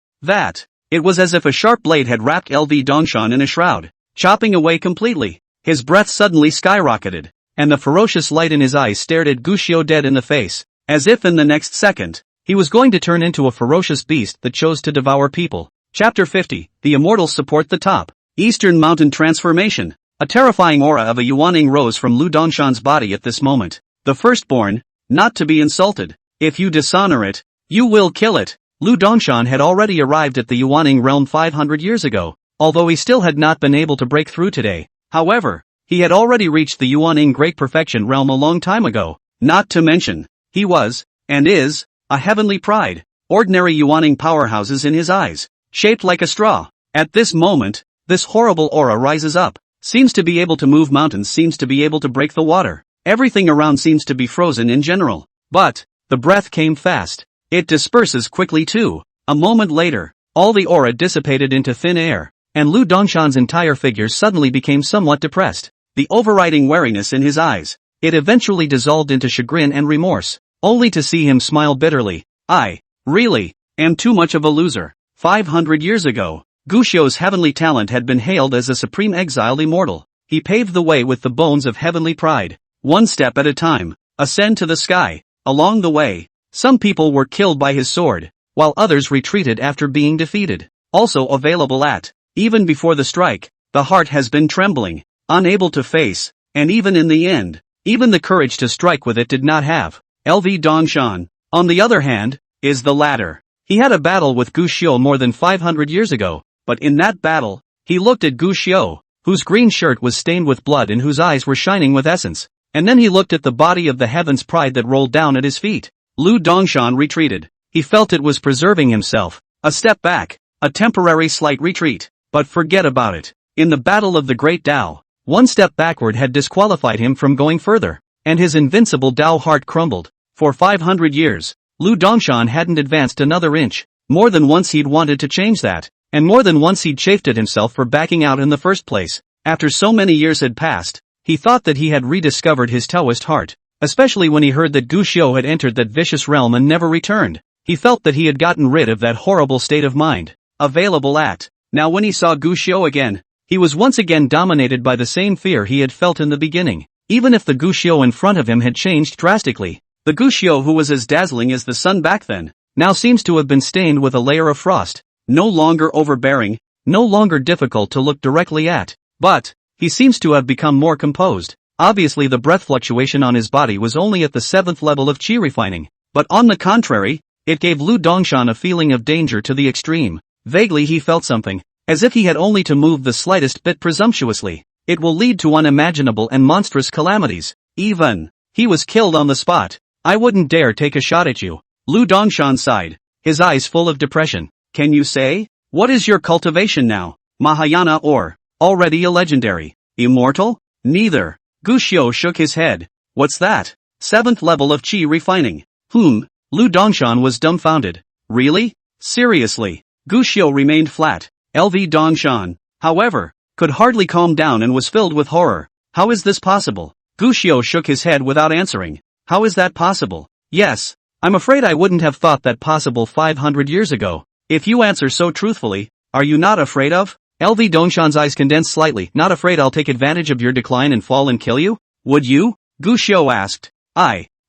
It was as if a sharp blade had wrapped LV Dongshan in a shroud, chopping away completely. His breath suddenly skyrocketed, and the ferocious light in his eyes stared at Gu Xiao dead in the face, as if in the next second, he was going to turn into a ferocious beast that chose to devour people. Chapter 50, The Immortals Support the Top. Eastern Mountain Transformation. A terrifying aura of a Yuaning rose from Lu Dongshan's body at this moment. The firstborn, not to be insulted. If you dishonor it, you will kill it. Lu Dongshan had already arrived at the Yuaning realm 500 years ago, although he still had not been able to break through today. However, he had already reached the Yuaning Great Perfection realm a long time ago, not to mention, he was, and is, a heavenly pride, ordinary Yuaning powerhouses in his eyes, shaped like a straw. At this moment, this horrible aura rises up, seems to be able to move mountains, seems to be able to break the water, everything around seems to be frozen in general. But, the breath came fast. It disperses quickly too. A moment later, all the aura dissipated into thin air, and Lu Dongshan's entire figure suddenly became somewhat depressed. The overriding wariness in his eyes, it eventually dissolved into chagrin and remorse, only to see him smile bitterly. I, really, am too much of a loser. 500 years ago, Guxiu's heavenly talent had been hailed as a supreme exiled immortal. He paved the way with the bones of heavenly pride. One step at a time, ascend to the sky. Along the way, some people were killed by his sword, while others retreated after being defeated. Also available at, even before the strike, the heart has been trembling, unable to face, and even in the end, even the courage to strike with it did not have. LV Dongshan, on the other hand, is the latter. He had a battle with Guxiu more than 500 years ago, but in that battle, he looked at Guxiu, whose green shirt was stained with blood and whose eyes were shining with essence, and then he looked at the body of the heaven's pride that rolled down at his feet. Lu Dongshan retreated. He felt it was preserving himself. A step back, a temporary slight retreat, but forget about it. In the battle of the Great Tao, one step backward had disqualified him from going further, and his invincible Tao heart crumbled. For 500 years, Lu Dongshan hadn't advanced another inch. More than once he'd wanted to change that, and more than once he'd chafed at himself for backing out in the first place. After so many years had passed, he thought that he had rediscovered his Taoist heart, especially when he heard that Guxiu had entered that vicious realm and never returned. He felt that he had gotten rid of that horrible state of mind. Available at. Now when he saw Guxiu again, he was once again dominated by the same fear he had felt in the beginning. Even if the Guxiu in front of him had changed drastically, the Guxiu who was as dazzling as the sun back then, now seems to have been stained with a layer of frost. No longer overbearing, no longer difficult to look directly at, but, he seems to have become more composed. Obviously the breath fluctuation on his body was only at the 7th level of qi refining, but on the contrary, it gave Lu Dongshan a feeling of danger to the extreme. Vaguely he felt something, as if he had only to move the slightest bit presumptuously. It will lead to unimaginable and monstrous calamities. Even, he was killed on the spot. I wouldn't dare take a shot at you. Lu Dongshan sighed, his eyes full of depression. Can you say? What is your cultivation now? Mahayana or, already a legendary, immortal? Neither. Guxiu shook his head. What's that? 7th level of qi refining. Lu Dongshan was dumbfounded. Really? Seriously? Guxiu remained flat. LV Dongshan, however, could hardly calm down and was filled with horror. How is this possible? Guxiu shook his head without answering. How is that possible? Yes, I'm afraid I wouldn't have thought that possible 500 years ago. If you answer so truthfully, are you not afraid of? LV Dongshan's eyes condensed slightly. Not afraid I'll take advantage of your decline and fall and kill you? Would you? Guxiu asked.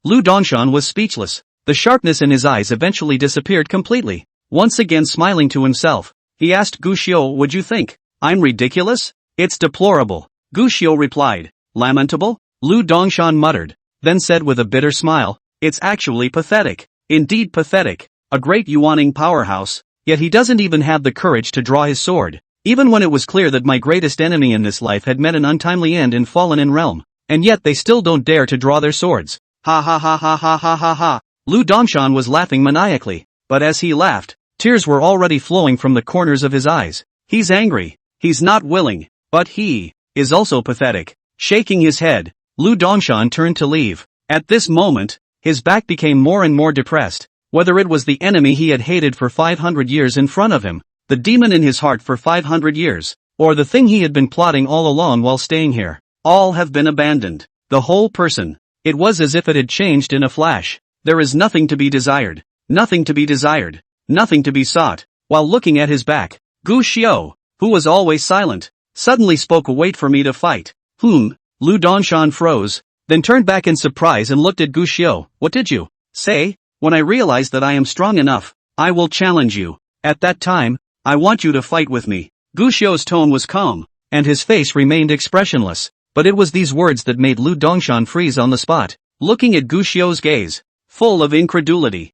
Lu Dongshan was speechless. The sharpness in his eyes eventually disappeared completely. Once again smiling to himself, he asked Guxiu, would you think I'm ridiculous? It's deplorable. Guxiu replied. Lamentable? Lu Dongshan muttered, then said with a bitter smile, it's actually pathetic. Indeed pathetic. A great Yuaning powerhouse, yet he doesn't even have the courage to draw his sword. Even when it was clear that my greatest enemy in this life had met an untimely end and fallen in realm, and yet they still don't dare to draw their swords. Ha ha ha ha ha ha ha ha. Lu Dongshan was laughing maniacally, but as he laughed, tears were already flowing from the corners of his eyes. He's angry, he's not willing, but he is also pathetic. Shaking his head, Lu Dongshan turned to leave. At this moment, his back became more and more depressed. Whether it was the enemy he had hated for 500 years in front of him, the demon in his heart for 500 years, or the thing he had been plotting all along while staying here, all have been abandoned. The whole person. It was as if it had changed in a flash. There is nothing to be desired. Nothing to be desired. Nothing to be sought. While looking at his back, Guxiu, who was always silent, suddenly spoke. Wait for me to fight. Lu Dongshan froze, then turned back in surprise and looked at Guxiu. What did you say? When I realize that I am strong enough, I will challenge you. At that time, I want you to fight with me. Guxiu's tone was calm, and his face remained expressionless, but it was these words that made Lu Dongshan freeze on the spot, looking at Guxiu's gaze, full of incredulity.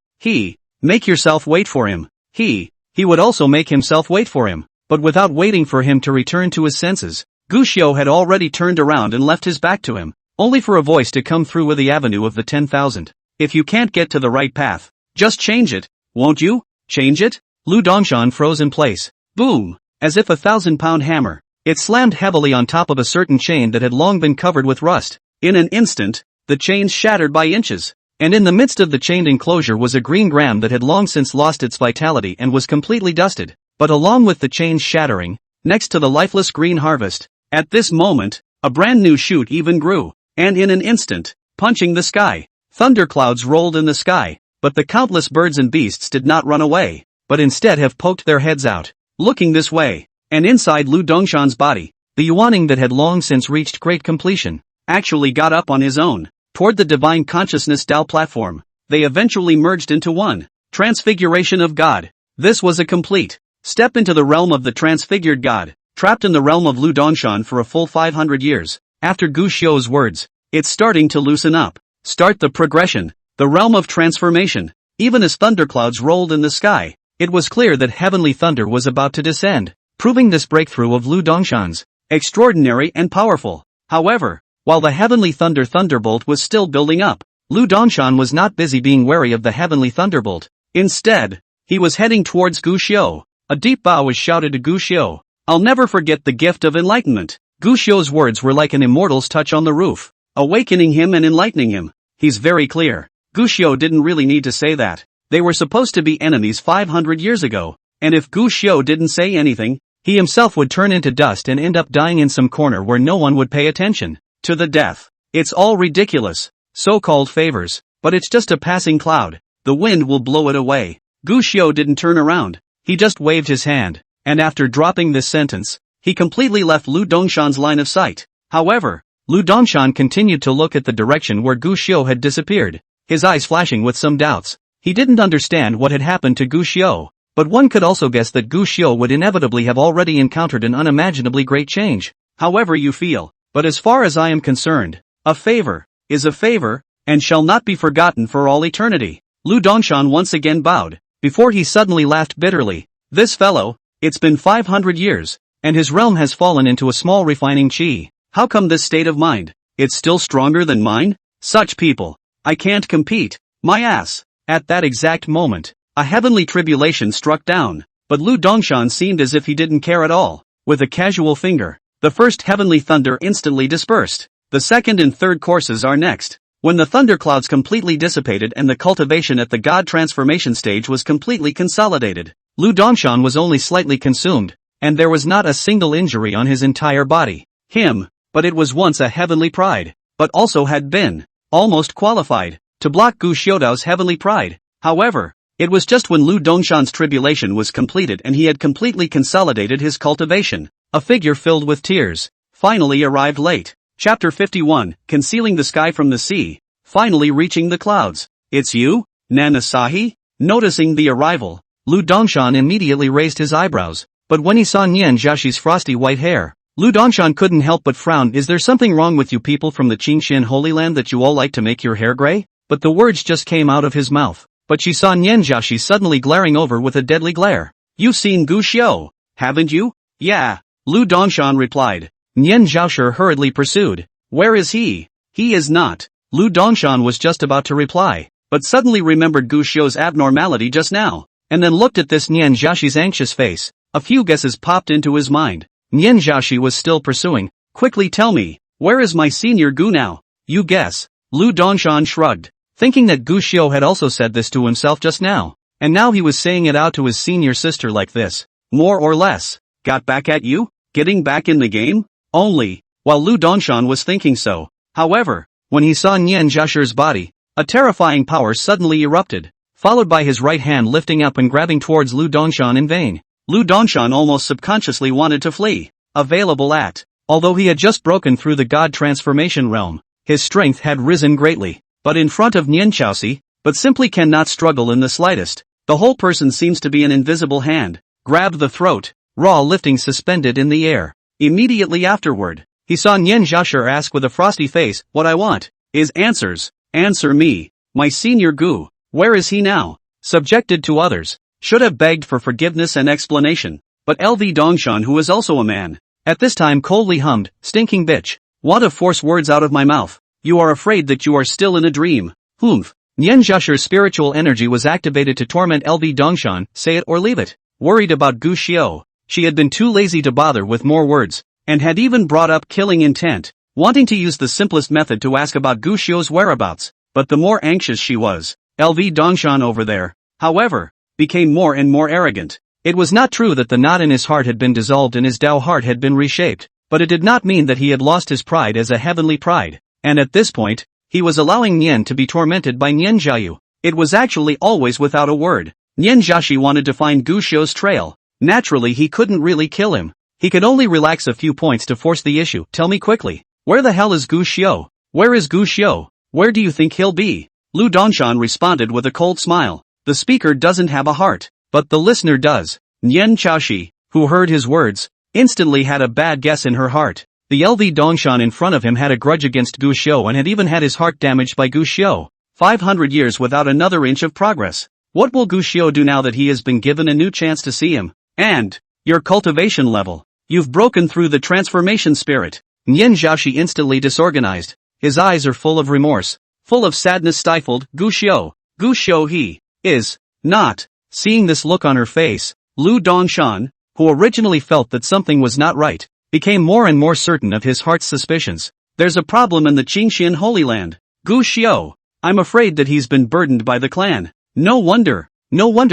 Make yourself wait for him. He would also make himself wait for him. but without waiting for him to return to his senses, Gu Xiu had already turned around and left his back to him, only for a voice to come through with the avenue of the 10,000. If you can't get to the right path, just change it, won't you? Change it? Lu Dongshan froze in place. Boom! As if a 1,000-pound hammer, it slammed heavily on top of a certain chain that had long been covered with rust. In an instant, the chain shattered by inches, and in the midst of the chained enclosure was a green gram that had long since lost its vitality and was completely dusted. But along with the chains shattering, next to the lifeless green harvest, at this moment, a brand new shoot even grew, and in an instant, punching the sky, thunderclouds rolled in the sky, but the countless birds and beasts did not run away, but instead have poked their heads out, looking this way, and inside Lu Dongshan's body, the Yuaning that had long since reached great completion, actually got up on his own, toward the divine consciousness Tao platform. They eventually merged into one, transfiguration of God. This was a complete step into the realm of the transfigured God, trapped in the realm of Lu Dongshan for a full 500 years. After Gu Xiu's words, it's starting to loosen up. Start the progression, the realm of transformation. Even as thunderclouds rolled in the sky, it was clear that heavenly thunder was about to descend, proving this breakthrough of Lu Dongshan's extraordinary and powerful. However, while the heavenly thunderbolt was still building up, Lu Dongshan was not busy being wary of the heavenly thunderbolt. Instead, he was heading towards Gu Xiu. A deep bow was shouted to Gu Xiu. I'll never forget the gift of enlightenment. Gu Xiu's words were like an immortal's touch on the roof, awakening him and enlightening him. He's very clear. Gu Xiu didn't really need to say that. They were supposed to be enemies 500 years ago, and if Gu Xiu didn't say anything, he himself would turn into dust and end up dying in some corner where no one would pay attention. To the death. It's all ridiculous. So-called favors, but it's just a passing cloud. The wind will blow it away. Gu Xiu didn't turn around. He just waved his hand, and after dropping this sentence, he completely left Lu Dongshan's line of sight. However, Lu Dongshan continued to look at the direction where Gu Xiu had disappeared, his eyes flashing with some doubts. He didn't understand what had happened to Gu Xiu, but one could also guess that Gu Xiu would inevitably have already encountered an unimaginably great change. However you feel, but as far as I am concerned, a favor is a favor, and shall not be forgotten for all eternity. Lu Dongshan once again bowed, before he suddenly laughed bitterly. This fellow, it's been 500 years, and his realm has fallen into a small refining chi. How come this state of mind? It's still stronger than mine? Such people. I can't compete. My ass. At that exact moment, a heavenly tribulation struck down, but Lu Dongshan seemed as if he didn't care at all. With a casual finger, the first heavenly thunder instantly dispersed. The second and third courses are next. When the thunderclouds completely dissipated and the cultivation at the God transformation stage was completely consolidated, Lu Dongshan was only slightly consumed, and there was not a single injury on his entire body. But it was once a heavenly pride, but also had been almost qualified to block Gu Xiudao's heavenly pride. However, it was just when Lu Dongshan's tribulation was completed and he had completely consolidated his cultivation, a figure filled with tears finally arrived late. Chapter 51, Concealing the Sky from the Sea, finally reaching the clouds. It's you, Nanasahi? Noticing the arrival, Lu Dongshan immediately raised his eyebrows, but when he saw Nian Jiaxi's frosty white hair, Lu Dongshan couldn't help but frown. Is there something wrong with you people from the Qingxian Holy Land that you all like to make your hair gray? But the words just came out of his mouth. But she saw Nian Jiaxi suddenly glaring over with a deadly glare. You've seen Gu Xiu, haven't you? Yeah, Lu Dongshan replied. Nian Jiaoshi hurriedly pursued. Where is he? He is not. Lu Dongshan was just about to reply, but suddenly remembered Gu Xiu's abnormality just now, and then looked at this Nian Jiaxi's anxious face. A few guesses popped into his mind. Nian Jiaxi was still pursuing. Quickly tell me, where is my senior Gu now? You guess. Lu Dongshan shrugged, thinking that Gu Xiu had also said this to himself just now, and now he was saying it out to his senior sister like this. More or less. Got back at you? Getting back in the game? Only, while Lu Dongshan was thinking so, however, when he saw Nian Jiaxi's body, a terrifying power suddenly erupted, followed by his right hand lifting up and grabbing towards Lu Dongshan in vain. Lu Dongshan almost subconsciously wanted to flee. Although he had just broken through the God transformation realm, his strength had risen greatly, but in front of Nian Jiaxi, but simply cannot struggle in the slightest. The whole person seems to be an invisible hand, grabbed the throat, raw lifting suspended in the air. Immediately afterward, he saw Nian Jiashi ask with a frosty face, what I want is answers. Answer me. My senior Gu, where is he now? Subjected to others, should have begged for forgiveness and explanation. but LV Dongshan, who was also a man, at this time coldly hummed, "Stinking bitch. Want to force words out of my mouth. You are afraid that you are still in a dream. Humph." Nian Zhashi's spiritual energy was activated to torment LV Dongshan, say it or leave it. Worried about Gu Xiao, she had been too lazy to bother with more words, and had even brought up killing intent, wanting to use the simplest method to ask about Gu Xiao's whereabouts. But the more anxious she was, LV Dongshan over there, however, became more and more arrogant. It was not true that the knot in his heart had been dissolved and his Dao heart had been reshaped, but it did not mean that he had lost his pride as a heavenly pride, and at this point, he was allowing Nian to be tormented by Nian Zhayu. It was actually always without a word. Nian Zhashi wanted to find Gu Xiao's trail. Naturally, he couldn't really kill him. He could only relax a few points to force the issue. Tell me quickly, where the hell is Gu Xiao? Where is Gu Xiao? Where do you think he'll be? Lu Dongshan responded with a cold smile. The speaker doesn't have a heart, but the listener does. Nian Chaoshi, who heard his words, instantly had a bad guess in her heart. The LV Dongshan in front of him had a grudge against Gu Xiao and had even had his heart damaged by Gu Xiao. 500 years without another inch of progress. What will Gu Xiao do now that he has been given a new chance to see him? And your cultivation level. You've broken through the transformation spirit. Nian Zhaoshi instantly disorganized. His eyes are full of remorse, full of sadness stifled. Gu Xiao he is not. Seeing this look on her face, Lu Dongshan, who originally felt that something was not right, became more and more certain of his heart's suspicions. There's a problem in the Qingxian Holy Land. Gu Xiao, I'm afraid that he's been burdened by the clan. No wonder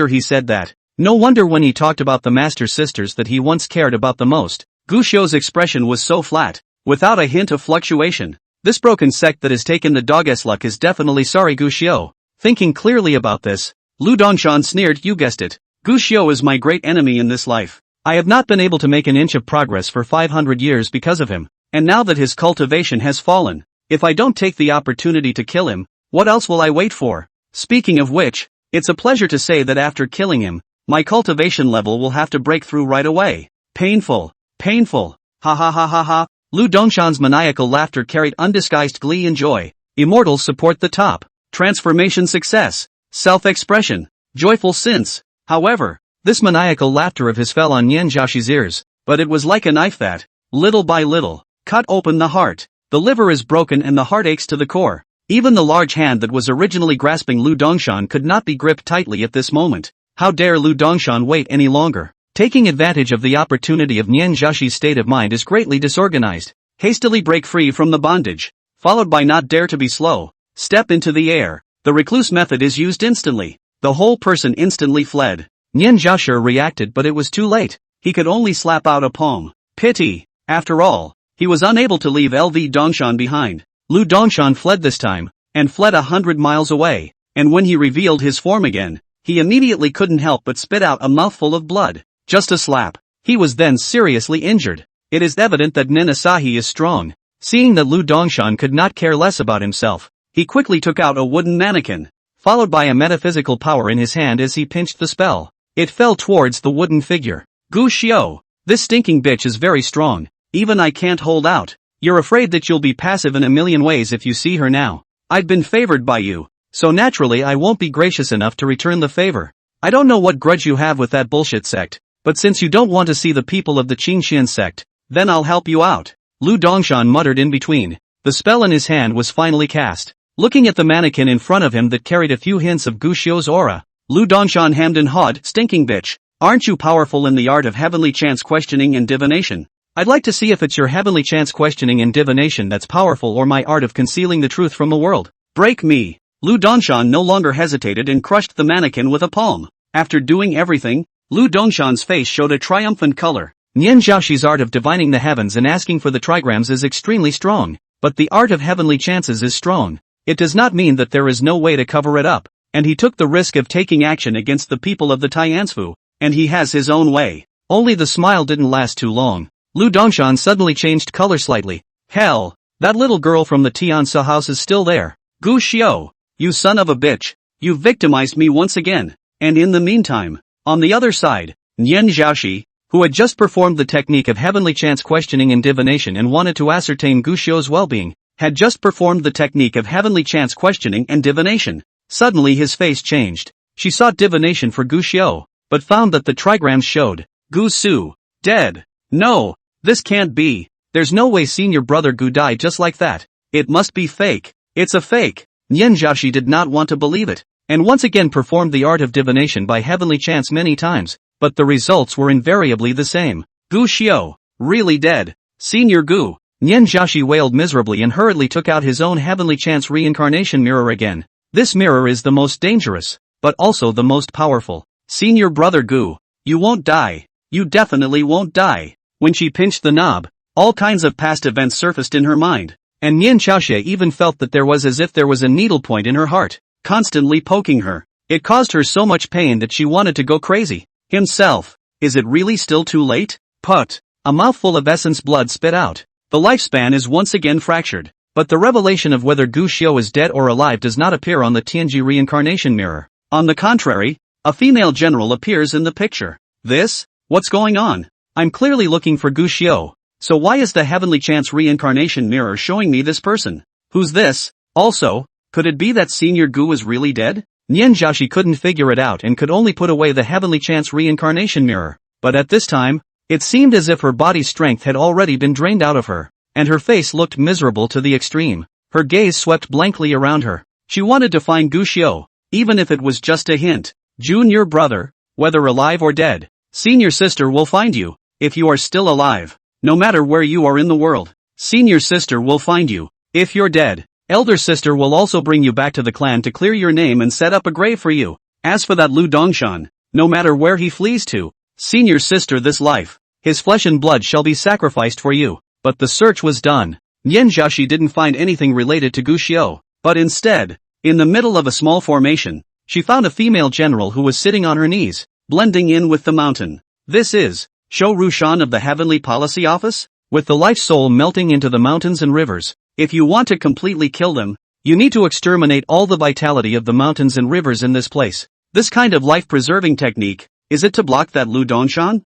he said that. No wonder when he talked about the master sisters that he once cared about the most. Gu Xiao's expression was so flat, without a hint of fluctuation. This broken sect that has taken the dog's luck is definitely sorry. Gu Xiao. Thinking clearly about this, Lu Dongshan sneered. You guessed it. Gu Xiao is my great enemy in this life. I have not been able to make an inch of progress for 500 years because of him, and now that his cultivation has fallen, if I don't take the opportunity to kill him, what else will I wait for? Speaking of which, it's a pleasure to say that after killing him, my cultivation level will have to break through right away. Painful. Ha ha ha ha ha. Lu Dongshan's maniacal laughter carried undisguised glee and joy. Immortals support the top. Transformation success. Self-expression. Joyful since. However, this maniacal laughter of his fell on Nian Zhaoshi's ears, but it was like a knife that, little by little, cut open the heart. The liver is broken and the heart aches to the core. Even the large hand that was originally grasping Lu Dongshan could not be gripped tightly at this moment. How dare Lu Dongshan wait any longer? Taking advantage of the opportunity of Nian Zhaoshi's state of mind is greatly disorganized. Hastily break free from the bondage, followed by not dare to be slow. Step into the air. The recluse method is used instantly. The whole person instantly fled. Nian Zhaoshi reacted, but it was too late. He could only slap out a palm. Pity. After all, he was unable to leave LV Dongshan behind. Lu Dongshan fled this time, and fled 100 miles away, and when he revealed his form again, he immediately couldn't help but spit out a mouthful of blood. Just a slap. He was then seriously injured. It is evident that Nin Asahi is strong. Seeing that Lu Dongshan could not care less about himself, he quickly took out a wooden mannequin, followed by a metaphysical power in his hand as he pinched the spell. It fell towards the wooden figure. Gu Xiao, this stinking bitch is very strong. Even I can't hold out. You're afraid that you'll be passive in a million ways if you see her now. I've been favored by you, so naturally I won't be gracious enough to return the favor. I don't know what grudge you have with that bullshit sect, but since you don't want to see the people of the Qingxian sect, then I'll help you out. Lu Dongshan muttered in between. The spell in his hand was finally cast. Looking at the mannequin in front of him that carried a few hints of Gu Xiao's aura, Lu Dongshan hemmed and hawed. Stinking bitch, aren't you powerful in the art of heavenly chance questioning and divination? I'd like to see if it's your heavenly chance questioning and divination that's powerful or my art of concealing the truth from the world. Break me. Lu Dongshan no longer hesitated and crushed the mannequin with a palm. After doing everything, Lu Dongshan's face showed a triumphant color. Nian Zhaoshi's art of divining the heavens and asking for the trigrams is extremely strong, but the art of heavenly chances is strong. It does not mean that there is no way to cover it up, and he took the risk of taking action against the people of the Tiansfu, and he has his own way. Only the smile didn't last too long. Lu Dongshan suddenly changed color slightly. Hell, that little girl from the Tiansa house is still there. Gu Xiao, you son of a bitch, you victimized me once again, and in the meantime, on the other side, Nian Zhaoshi, who had just performed the technique of heavenly chance questioning and divination and wanted to ascertain Gu Xiao's well-being, had just performed the technique of heavenly chance questioning and divination. Suddenly his face changed. She sought divination for Gu Xiao, but found that the trigrams showed Gu Su. Dead. No. This can't be. There's no way senior brother Gu died just like that. It must be fake. It's a fake. Nian Jiaxi did not want to believe it, and once again performed the art of divination by heavenly chants many times, but the results were invariably the same. Gu Xiao. Really dead. Senior Gu. Nian Jiaxi wailed miserably and hurriedly took out his own heavenly chants reincarnation mirror again. This mirror is the most dangerous, but also the most powerful. Senior brother Gu. You won't die. You definitely won't die. When she pinched the knob, all kinds of past events surfaced in her mind, and Nian Xiaoxie even felt that there was as if there was a needlepoint in her heart, constantly poking her. It caused her so much pain that she wanted to go crazy. Himself. Is it really still too late? Put. A mouthful of essence blood spit out. The lifespan is once again fractured, but the revelation of whether Gu Xiao is dead or alive does not appear on the Tianji reincarnation mirror. On the contrary, a female general appears in the picture. This? What's going on? I'm clearly looking for Gu Xiao, so why is the heavenly chance reincarnation mirror showing me this person? Who's this? Also, could it be that senior Gu is really dead? Nian Jiaxi couldn't figure it out and could only put away the heavenly chance reincarnation mirror, but at this time, it seemed as if her body's strength had already been drained out of her, and her face looked miserable to the extreme. Her gaze swept blankly around her. She wanted to find Gu Xiao, even if it was just a hint. Junior brother, whether alive or dead, senior sister will find you, if you are still alive. No matter where you are in the world, senior sister will find you. If you're dead, elder sister will also bring you back to the clan to clear your name and set up a grave for you. As for that Lu Dongshan, no matter where he flees to, senior sister this life, his flesh and blood shall be sacrificed for you. But the search was done. Nian Jiaxi didn't find anything related to Gu Xiao, but instead, in the middle of a small formation, she found a female general who was sitting on her knees, blending in with the mountain. This is Shou Rushan of the Heavenly Policy Office? With the life soul melting into the mountains and rivers, if you want to completely kill them, you need to exterminate all the vitality of the mountains and rivers in this place. This kind of life-preserving technique, is it to block that Lu Dongshan?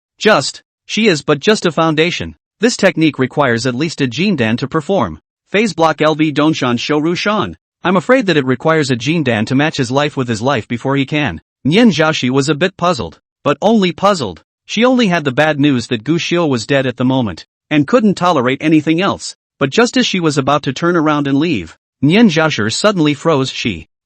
She is but just a foundation. This technique requires at least a Jindan to perform. Phase block LV Dongshan Shou Rushan. I'm afraid that it requires a Jindan to match his life with his life before he can. Nian Jiaxi was a bit puzzled, but only puzzled. She only had the bad news that Gu Xiao was dead at the moment, and couldn't tolerate anything else. But just as she was about to turn around and leave, Nian Jiaxi suddenly froze.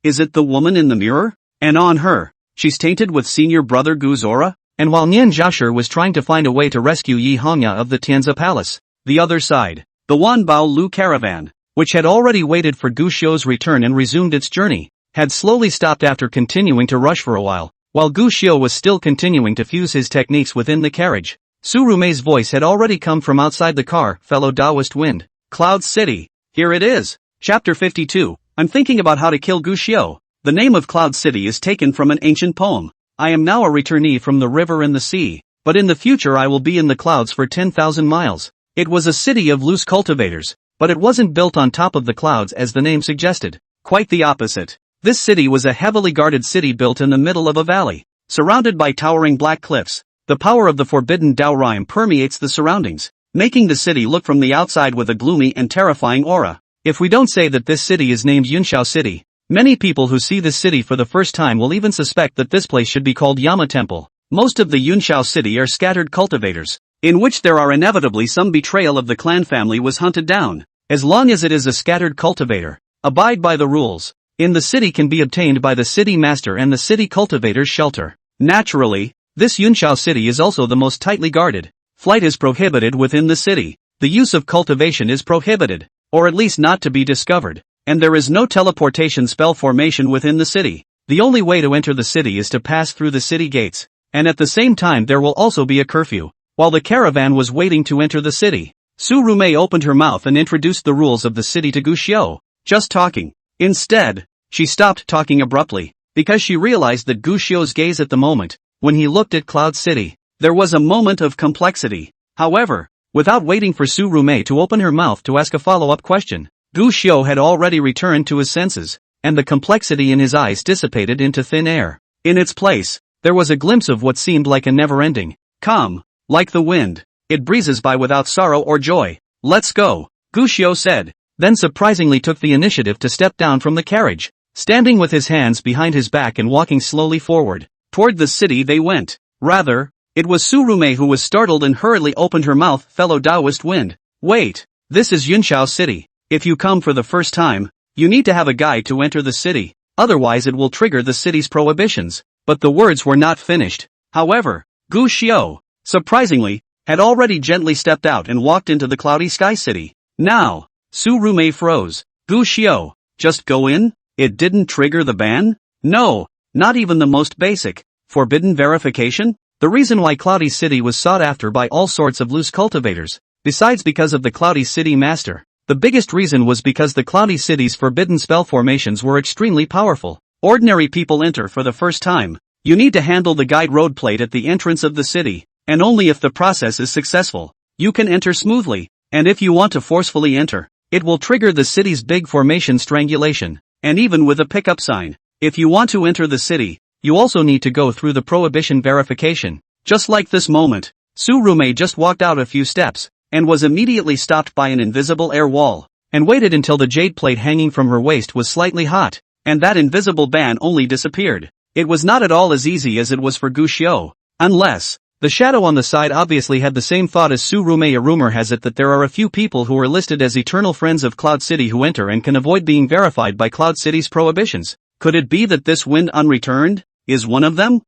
Is it the woman in the mirror? And on her, she's tainted with senior brother Gu's aura? And while Nian Jiaxi was trying to find a way to rescue Yi Hongya of the Tianzi Palace, the other side, the Wanbao Lu caravan, which had already waited for Gu Xiao's return and resumed its journey, had slowly stopped after continuing to rush for a while Gu Xiao was still continuing to fuse his techniques within the carriage. Su Rumei's voice had already come from outside the car. Fellow Taoist wind. Cloud City. Here it is. Chapter 52. I'm thinking about how to kill Gu Xiao. The name of Cloud City is taken from an ancient poem. I am now a returnee from the river and the sea, but in the future I will be in the clouds for 10,000 miles. It was a city of loose cultivators, but it wasn't built on top of the clouds as the name suggested. Quite the opposite. This city was a heavily guarded city built in the middle of a valley, surrounded by towering black cliffs. The power of the forbidden Dao rhyme permeates the surroundings, making the city look from the outside with a gloomy and terrifying aura. If we don't say that this city is named Yunxiao City, many people who see this city for the first time will even suspect that this place should be called Yama Temple. Most of the Yunxiao City are scattered cultivators, in which there are inevitably some betrayal of the clan family was hunted down. As long as it is a scattered cultivator, abide by the rules. In the city can be obtained by the city master and the city cultivator's shelter. Naturally, this Yunxiao city is also the most tightly guarded. Flight is prohibited within the city. The use of cultivation is prohibited, or at least not to be discovered, and there is no teleportation spell formation within the city. The only way to enter the city is to pass through the city gates, and at the same time there will also be a curfew. While the caravan was waiting to enter the city, Su Rumei opened her mouth and introduced the rules of the city to Gu Xiao, just talking. Instead, she stopped talking abruptly, because she realized that Gu Xiao's gaze at the moment, when he looked at Cloud City, there was a moment of complexity. However, without waiting for Su Rumei to open her mouth to ask a follow-up question, Gu Xiao had already returned to his senses, and the complexity in his eyes dissipated into thin air. In its place, there was a glimpse of what seemed like a never-ending calm, like the wind. It breezes by without sorrow or joy. Let's go, Gu Xiao said, then surprisingly took the initiative to step down from the carriage. Standing with his hands behind his back and walking slowly forward, toward the city they went. Rather, It was Surume who was startled and hurriedly opened her mouth. Fellow Taoist wind. Wait, this is Yunshao City. If you come for the first time, you need to have a guide to enter the city, otherwise it will trigger the city's prohibitions. But the words were not finished. However, Gu Xiao, surprisingly, had already gently stepped out and walked into the cloudy sky city. Now, Surume froze. Gu Xiao, just go in? It didn't trigger the ban? No, not even the most basic, forbidden verification? The reason why Cloudy City was sought after by all sorts of loose cultivators, besides because of the Cloudy City Master, the biggest reason was because the Cloudy City's forbidden spell formations were extremely powerful. Ordinary people enter for the first time. You need to handle the guide road plate at the entrance of the city, and only if the process is successful, you can enter smoothly, and if you want to forcefully enter, it will trigger the city's big formation strangulation, and even with a pickup sign. If you want to enter the city, you also need to go through the prohibition verification. Just like this moment, Surume just walked out a few steps, and was immediately stopped by an invisible air wall, and waited until the jade plate hanging from her waist was slightly hot, and that invisible ban only disappeared. It was not at all as easy as it was for Gu Xiao, unless, the shadow on the side obviously had the same thought as Surume. A rumor has it that there are a few people who are listed as eternal friends of Cloud City who enter and can avoid being verified by Cloud City's prohibitions. Could it be that this wind unreturned is one of them?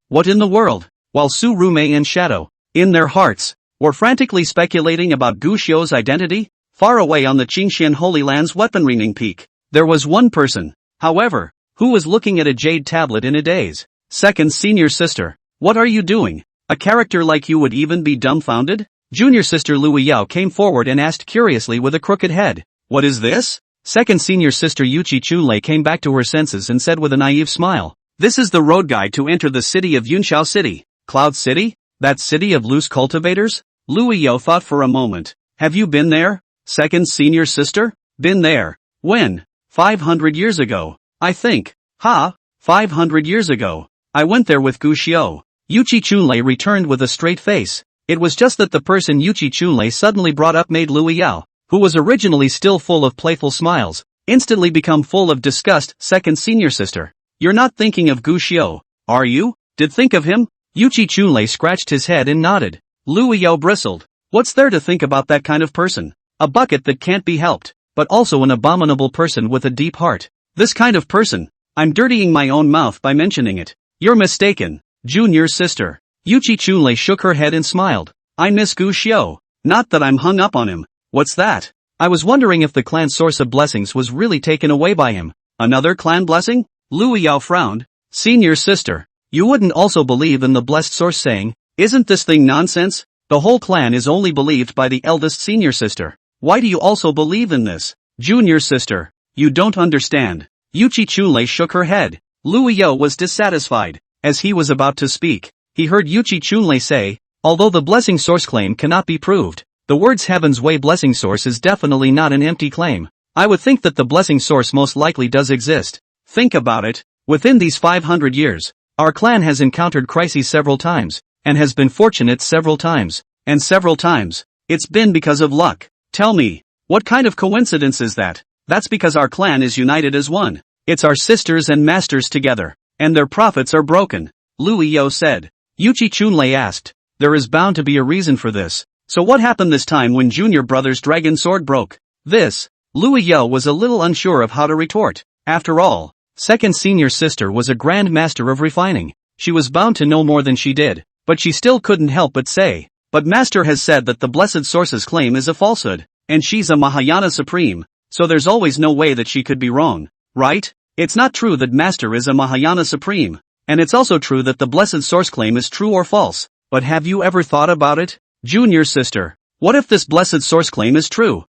What in the world? While Surume and Shadow, in their hearts, were frantically speculating about Gu Xiao's identity, far away on the Qingxian Holy Land's weaponry peak, there was one person, however, who was looking at a jade tablet in a daze. Second senior sister, what are you doing? A character like you would even be dumbfounded? Junior sister Lui Yao came forward and asked curiously with a crooked head. What is this? Second senior sister Yuchi Chunlei came back to her senses and said with a naive smile. This is the road guide to enter the city of Yunshao City. Cloud City? That city of loose cultivators? Lui Yao thought for a moment. Have you been there? Second senior sister? Been there. When? 500 years ago. I think. 500 years ago. I went there with Gu Xiao. Yuchi Chunlei returned with a straight face. It was just that the person Yuchi Chunlei suddenly brought up made Lui Yao, who was originally still full of playful smiles, instantly become full of disgust. Second senior sister. You're not thinking of Gu Xiao, are you? Did think of him? Yuchi Chunlei scratched his head and nodded. Lui Yao bristled. What's there to think about that kind of person? A bucket that can't be helped, but also an abominable person with a deep heart. This kind of person. I'm dirtying my own mouth by mentioning it. You're mistaken, junior sister. Yuchi Chunlei shook her head and smiled. I miss Gu Xiao. Not that I'm hung up on him. What's that? I was wondering if the clan's source of blessings was really taken away by him. Another clan blessing? Lui Yao frowned. Senior sister, you wouldn't also believe in the blessed source saying, isn't this thing nonsense? The whole clan is only believed by the eldest senior sister. Why do you also believe in this? Junior sister, you don't understand. Yuchi Chunlei shook her head. Lui Yao was dissatisfied. As he was about to speak, he heard Yuchi Chunlei say, although the blessing source claim cannot be proved, the words Heaven's Way blessing source is definitely not an empty claim. I would think that the blessing source most likely does exist. Think about it. Within these 500 years, our clan has encountered crises several times, and has been fortunate several times, and several times, it's been because of luck. Tell me, what kind of coincidence is that? That's because our clan is united as one. It's our sisters and masters together, and their profits are broken. Lui Yao said. Yuchi Chunlei asked. There is bound to be a reason for this. So what happened this time when Junior Brother's dragon sword broke? This. Lui Yao was a little unsure of how to retort. After all, second senior sister was a grand master of refining. She was bound to know more than she did, but she still couldn't help but say. But master has said that the blessed source's claim is a falsehood, and she's a Mahayana supreme, so there's always no way that she could be wrong, right? It's not true that master is a Mahayana supreme, and it's also true that the blessed source claim is true or false, but have you ever thought about it? Junior sister, what if this blessed source claim is true?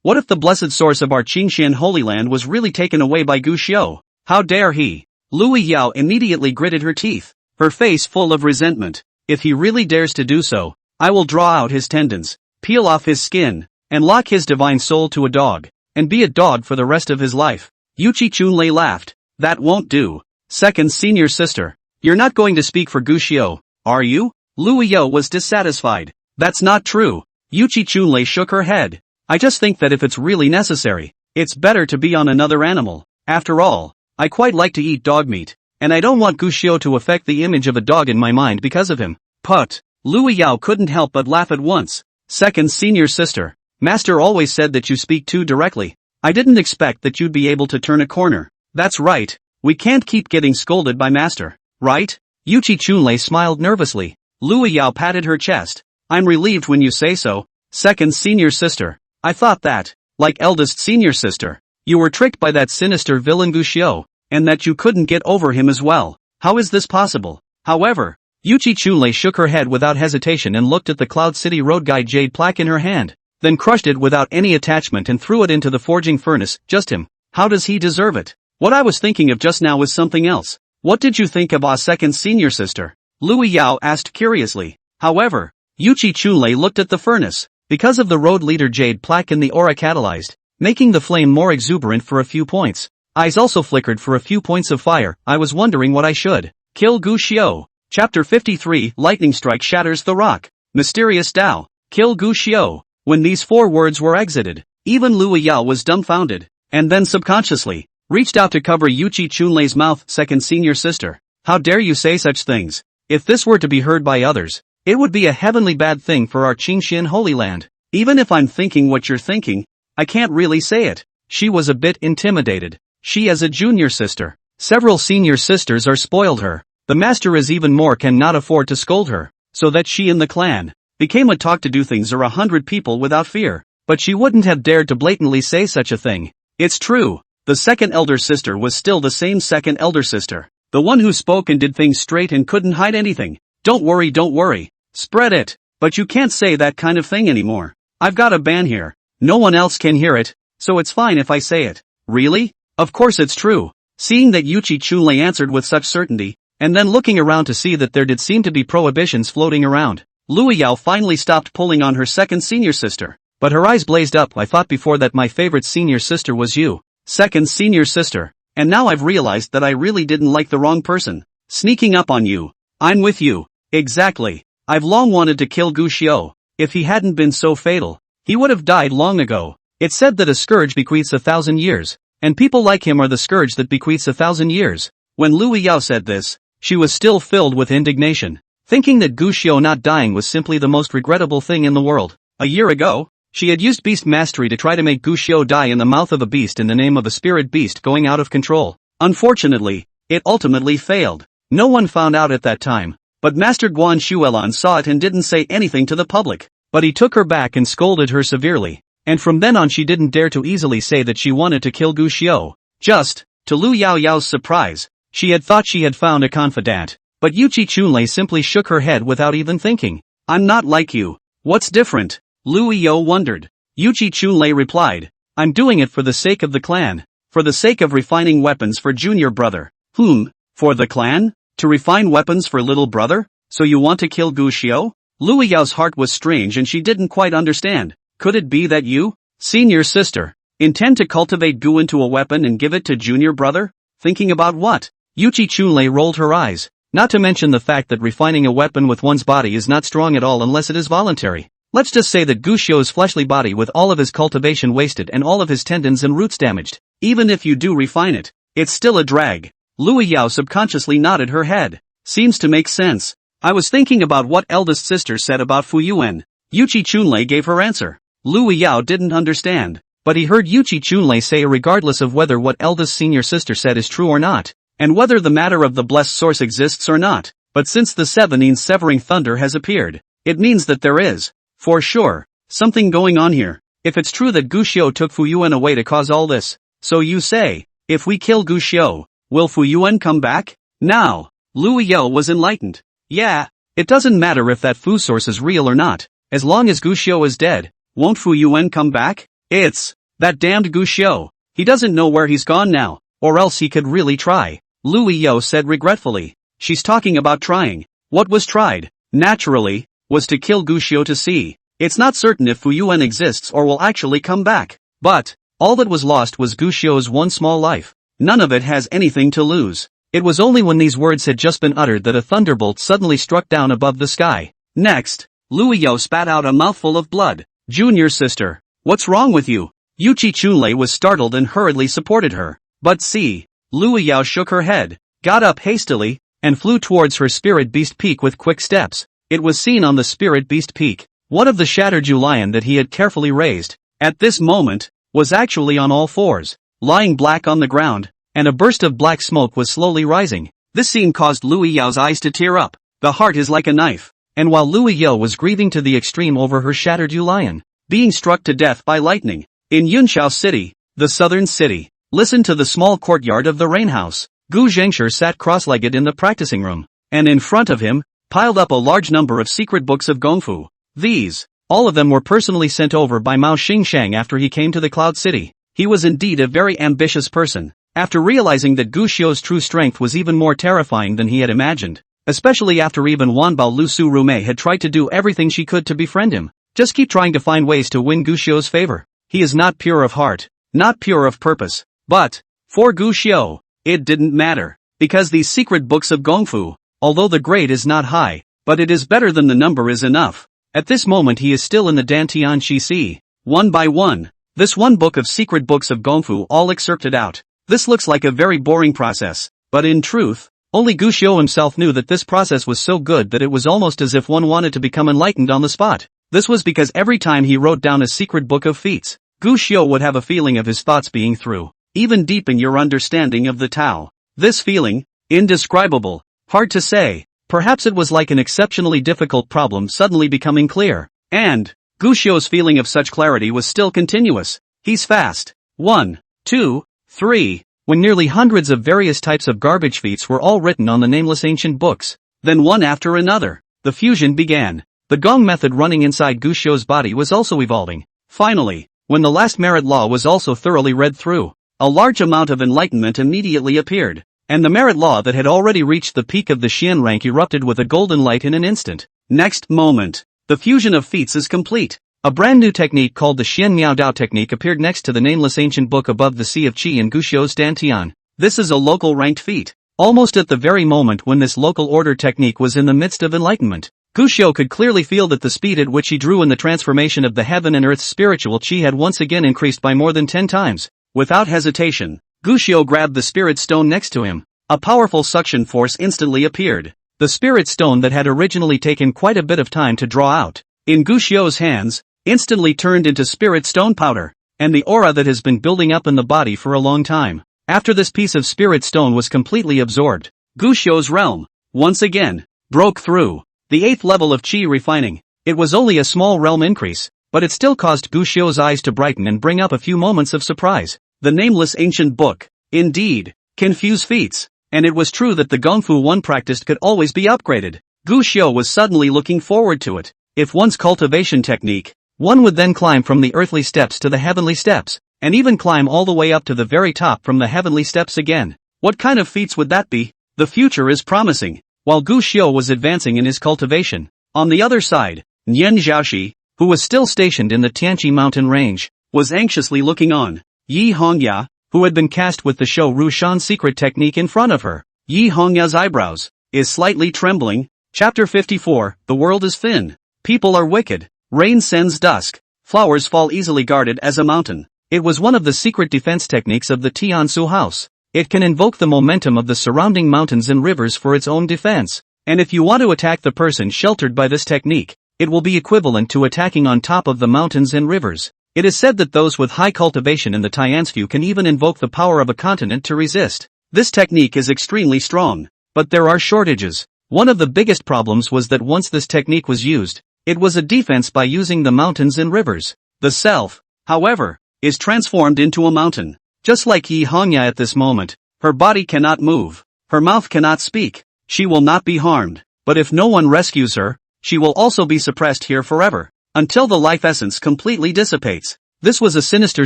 What if the blessed source of our Qingxian Holy Land was really taken away by Gu Xiao? How dare he? Lui Yao immediately gritted her teeth, her face full of resentment. If he really dares to do so, I will draw out his tendons, peel off his skin, and lock his divine soul to a dog, and be a dog for the rest of his life. Yuchi Chunlei laughed. That won't do. Second senior sister, you're not going to speak for Gu Xiao, are you? Lui Yao was dissatisfied. That's not true. Yuchi Chunlei shook her head. I just think that if it's really necessary, it's better to be on another animal. After all, I quite like to eat dog meat. and I don't want Gu Xiao to affect the image of a dog in my mind because of him. Put. Lu Yao couldn't help but laugh at once. Second senior sister. Master always said that you speak too directly. I didn't expect that you'd be able to turn a corner. That's right. We can't keep getting scolded by Master, right? Yuchi Chunlei smiled nervously. Lu Yao patted her chest. I'm relieved when you say so. Second senior sister. I thought that, like eldest senior sister, you were tricked by that sinister villain Gu Xiao, and that you couldn't get over him as well. How is this possible? However, Yuchi Chunlei shook her head without hesitation and looked at the Cloud City Road Guide jade plaque in her hand, then crushed it without any attachment and threw it into the forging furnace. Just him. How does he deserve it? What I was thinking of just now was something else. What did you think of our second senior sister? Lu Yao asked curiously. However, Yuchi Chunlei looked at the furnace. Because of the road leader jade plaque and the aura catalyzed, making the flame more exuberant for a few points. Eyes also flickered for a few points of fire. I was wondering what I should. Kill Gu Xiao. Chapter 53, Lightning Strike Shatters the Rock. Mysterious Tao. Kill Gu Xiao. When these 4 words were exited, even Lu Yao was dumbfounded, and then subconsciously, reached out to cover Yuchi Chunlei's mouth. Second senior sister. How dare you say such things? If this were to be heard by others, it would be a heavenly bad thing for our Qingxian Holy Land. Even if I'm thinking what you're thinking, I can't really say it. She was a bit intimidated. She as a junior sister. Several senior sisters are spoiled her. The master is even more cannot afford to scold her, so that she and the clan became a talk to do things or 100 people without fear. But she wouldn't have dared to blatantly say such a thing. It's true. The second elder sister was still the same second elder sister. The one who spoke and did things straight and couldn't hide anything. Don't worry. Spread it. But you can't say that kind of thing anymore. I've got a ban here. No one else can hear it, so it's fine if I say it. Really? Of course it's true. Seeing that Yuchi Chunlei answered with such certainty, and then looking around to see that there did seem to be prohibitions floating around, Lu Yao finally stopped pulling on her second senior sister. But her eyes blazed up. I thought before that my favorite senior sister was you. Second senior sister. And now I've realized that I really didn't like the wrong person. Sneaking up on you. I'm with you. Exactly. I've long wanted to kill Gu Xiao. If he hadn't been so fatal, he would have died long ago. It's said that a scourge bequeaths 1,000 years, and people like him are the scourge that bequeaths 1,000 years. When Lu Yao said this, she was still filled with indignation, thinking that Gu Xiao not dying was simply the most regrettable thing in the world. A year ago, she had used beast mastery to try to make Gu Xiao die in the mouth of a beast in the name of a spirit beast going out of control. Unfortunately, it ultimately failed. No one found out at that time, but Master Guan Shuelan saw it and didn't say anything to the public. But he took her back and scolded her severely, and from then on she didn't dare to easily say that she wanted to kill Gu Xiao. Just, to Lu Yao's surprise, she had thought she had found a confidant, but Yuchi Chunlei simply shook her head without even thinking. I'm not like you. What's different? Lu Yao wondered. Yuchi Chunlei replied. I'm doing it for the sake of the clan. For the sake of refining weapons for junior brother. For the clan? To refine weapons for little brother? So you want to kill Gu Xiao? Lu Yao's heart was strange and she didn't quite understand. Could it be that you, senior sister, intend to cultivate Gu into a weapon and give it to junior brother? Thinking about what? Yuchi Chunlei rolled her eyes, not to mention the fact that refining a weapon with one's body is not strong at all unless it is voluntary. Let's just say that Gu Xiao's fleshly body with all of his cultivation wasted and all of his tendons and roots damaged. Even if you do refine it, it's still a drag. Lu Yao subconsciously nodded her head. Seems to make sense. I was thinking about what eldest sister said about Fu Yuan. Yuchi Chunlei gave her answer. Lu Yao didn't understand, but he heard Yuchi Chunlei say regardless of whether what eldest senior sister said is true or not, and whether the matter of the blessed source exists or not, but since the 17 severing thunder has appeared, it means that there is, for sure, something going on here. If it's true that Gu Xiao took Fu Yuan away to cause all this, so you say, if we kill Gu Xiao, will Fu Yuan come back? Now, Lu Yao was enlightened. Yeah, it doesn't matter if that Fu source is real or not, as long as Gu Xiao is dead, won't Fu Yuan come back? It's that damned Gu Xiao. He doesn't know where he's gone now, or else he could really try. Lu Yao said regretfully. She's talking about trying. What was tried, naturally, was to kill Gu Xiao to see. It's not certain if Fu Yuan exists or will actually come back, but all that was lost was Gu Xiao's one small life. None of it has anything to lose. It was only when these words had just been uttered that a thunderbolt suddenly struck down above the sky. Next, Lu Yao spat out a mouthful of blood. Junior sister, what's wrong with you? Yuchi Chunlei was startled and hurriedly supported her. But see, Lu Yao shook her head. got up hastily, and flew towards her spirit beast peak with quick steps. It was seen on the spirit beast peak. One of the shattered lion that he had carefully raised, at this moment, was actually on all fours, lying black on the ground, and a burst of black smoke was slowly rising. This scene caused Liu Yao's eyes to tear up. The heart is like a knife. And while Liu Yao was grieving to the extreme over her shattered lion being struck to death by lightning, in Yunshao City, the southern city, listen to the small courtyard of the rain house. Gu Zhengshi sat cross-legged in the practicing room, and in front of him, piled up a large number of secret books of Gongfu. These, all of them were personally sent over by Mao Xingshang after he came to the Cloud City. He was indeed a very ambitious person. After realizing that Gu Xiu's true strength was even more terrifying than he had imagined, especially after even Wanbao Lu Su Rumei had tried to do everything she could to befriend him, just keep trying to find ways to win Gu Xiu's favor. He is not pure of heart, not pure of purpose. But, for Gu Xiu, it didn't matter, because these secret books of Gongfu, although the grade is not high, but it is better than the number is enough. At this moment he is still in the Dantian Shi Si. One by one, this one book of secret books of Gongfu all excerpted out. This looks like a very boring process, but in truth, only Gu Xiu himself knew that this process was so good that it was almost as if one wanted to become enlightened on the spot. This was because every time he wrote down a secret book of feats, Gu Xiu would have a feeling of his thoughts being through, even deepen your understanding of the Tao. This feeling, indescribable, hard to say, perhaps it was like an exceptionally difficult problem suddenly becoming clear. And, Gu Xiu's feeling of such clarity was still continuous. He's fast. 1, 2, 3, when nearly hundreds of various types of garbage feats were all written on the nameless ancient books. Then one after another, the fusion began. The gong method running inside Gu Xiu's body was also evolving. Finally, when the last merit law was also thoroughly read through, a large amount of enlightenment immediately appeared, and the merit law that had already reached the peak of the Xian rank erupted with a golden light in an instant. Next moment, the fusion of feats is complete. A brand new technique called the Xian Miao Dao technique appeared next to the nameless ancient book above the Sea of Qi in Gu Xiu's Dantian. This is a local ranked feat. Almost at the very moment when this local order technique was in the midst of enlightenment, Gu Xiu could clearly feel that the speed at which he drew in the transformation of the heaven and earth's spiritual qi had once again increased by more than 10 times. Without hesitation, Gu Xiu grabbed the spirit stone next to him. A powerful suction force instantly appeared. The spirit stone that had originally taken quite a bit of time to draw out, in Gu Xiu's hands, instantly turned into spirit stone powder, and the aura that has been building up in the body for a long time. After this piece of spirit stone was completely absorbed, Gu Xiu's realm, once again, broke through. The 8th level of Qi refining. It was only a small realm increase, but it still caused Gu Xiu's eyes to brighten and bring up a few moments of surprise. The nameless ancient book, indeed, can fuse feats, and it was true that the Gongfu one practiced could always be upgraded. Gu Xiu was suddenly looking forward to it. If one's cultivation technique, one would then climb from the earthly steps to the heavenly steps, and even climb all the way up to the very top from the heavenly steps again. What kind of feats would that be? The future is promising. While Gu Xiu was advancing in his cultivation, on the other side, Nian Zhaoxi, who was still stationed in the Tianqi mountain range, was anxiously looking on. Yi Hongya, who had been cast with the Shou Rushan secret technique in front of her. Yi Hongya's eyebrows is slightly trembling. Chapter 54, The world is thin. People are wicked. Rain sends dusk. Flowers fall easily guarded as a mountain. It was one of the secret defense techniques of the Tiansu house. It can invoke the momentum of the surrounding mountains and rivers for its own defense, and if you want to attack the person sheltered by this technique, it will be equivalent to attacking on top of the mountains and rivers. It is said that those with high cultivation in the Tianshu can even invoke the power of a continent to resist. This technique is extremely strong, but there are shortages. One of the biggest problems was that once this technique was used, it was a defense by using the mountains and rivers. The self, however, is transformed into a mountain. Just like Yi Hongya at this moment, her body cannot move, her mouth cannot speak, she will not be harmed, but if no one rescues her, she will also be suppressed here forever, until the life essence completely dissipates. This was a sinister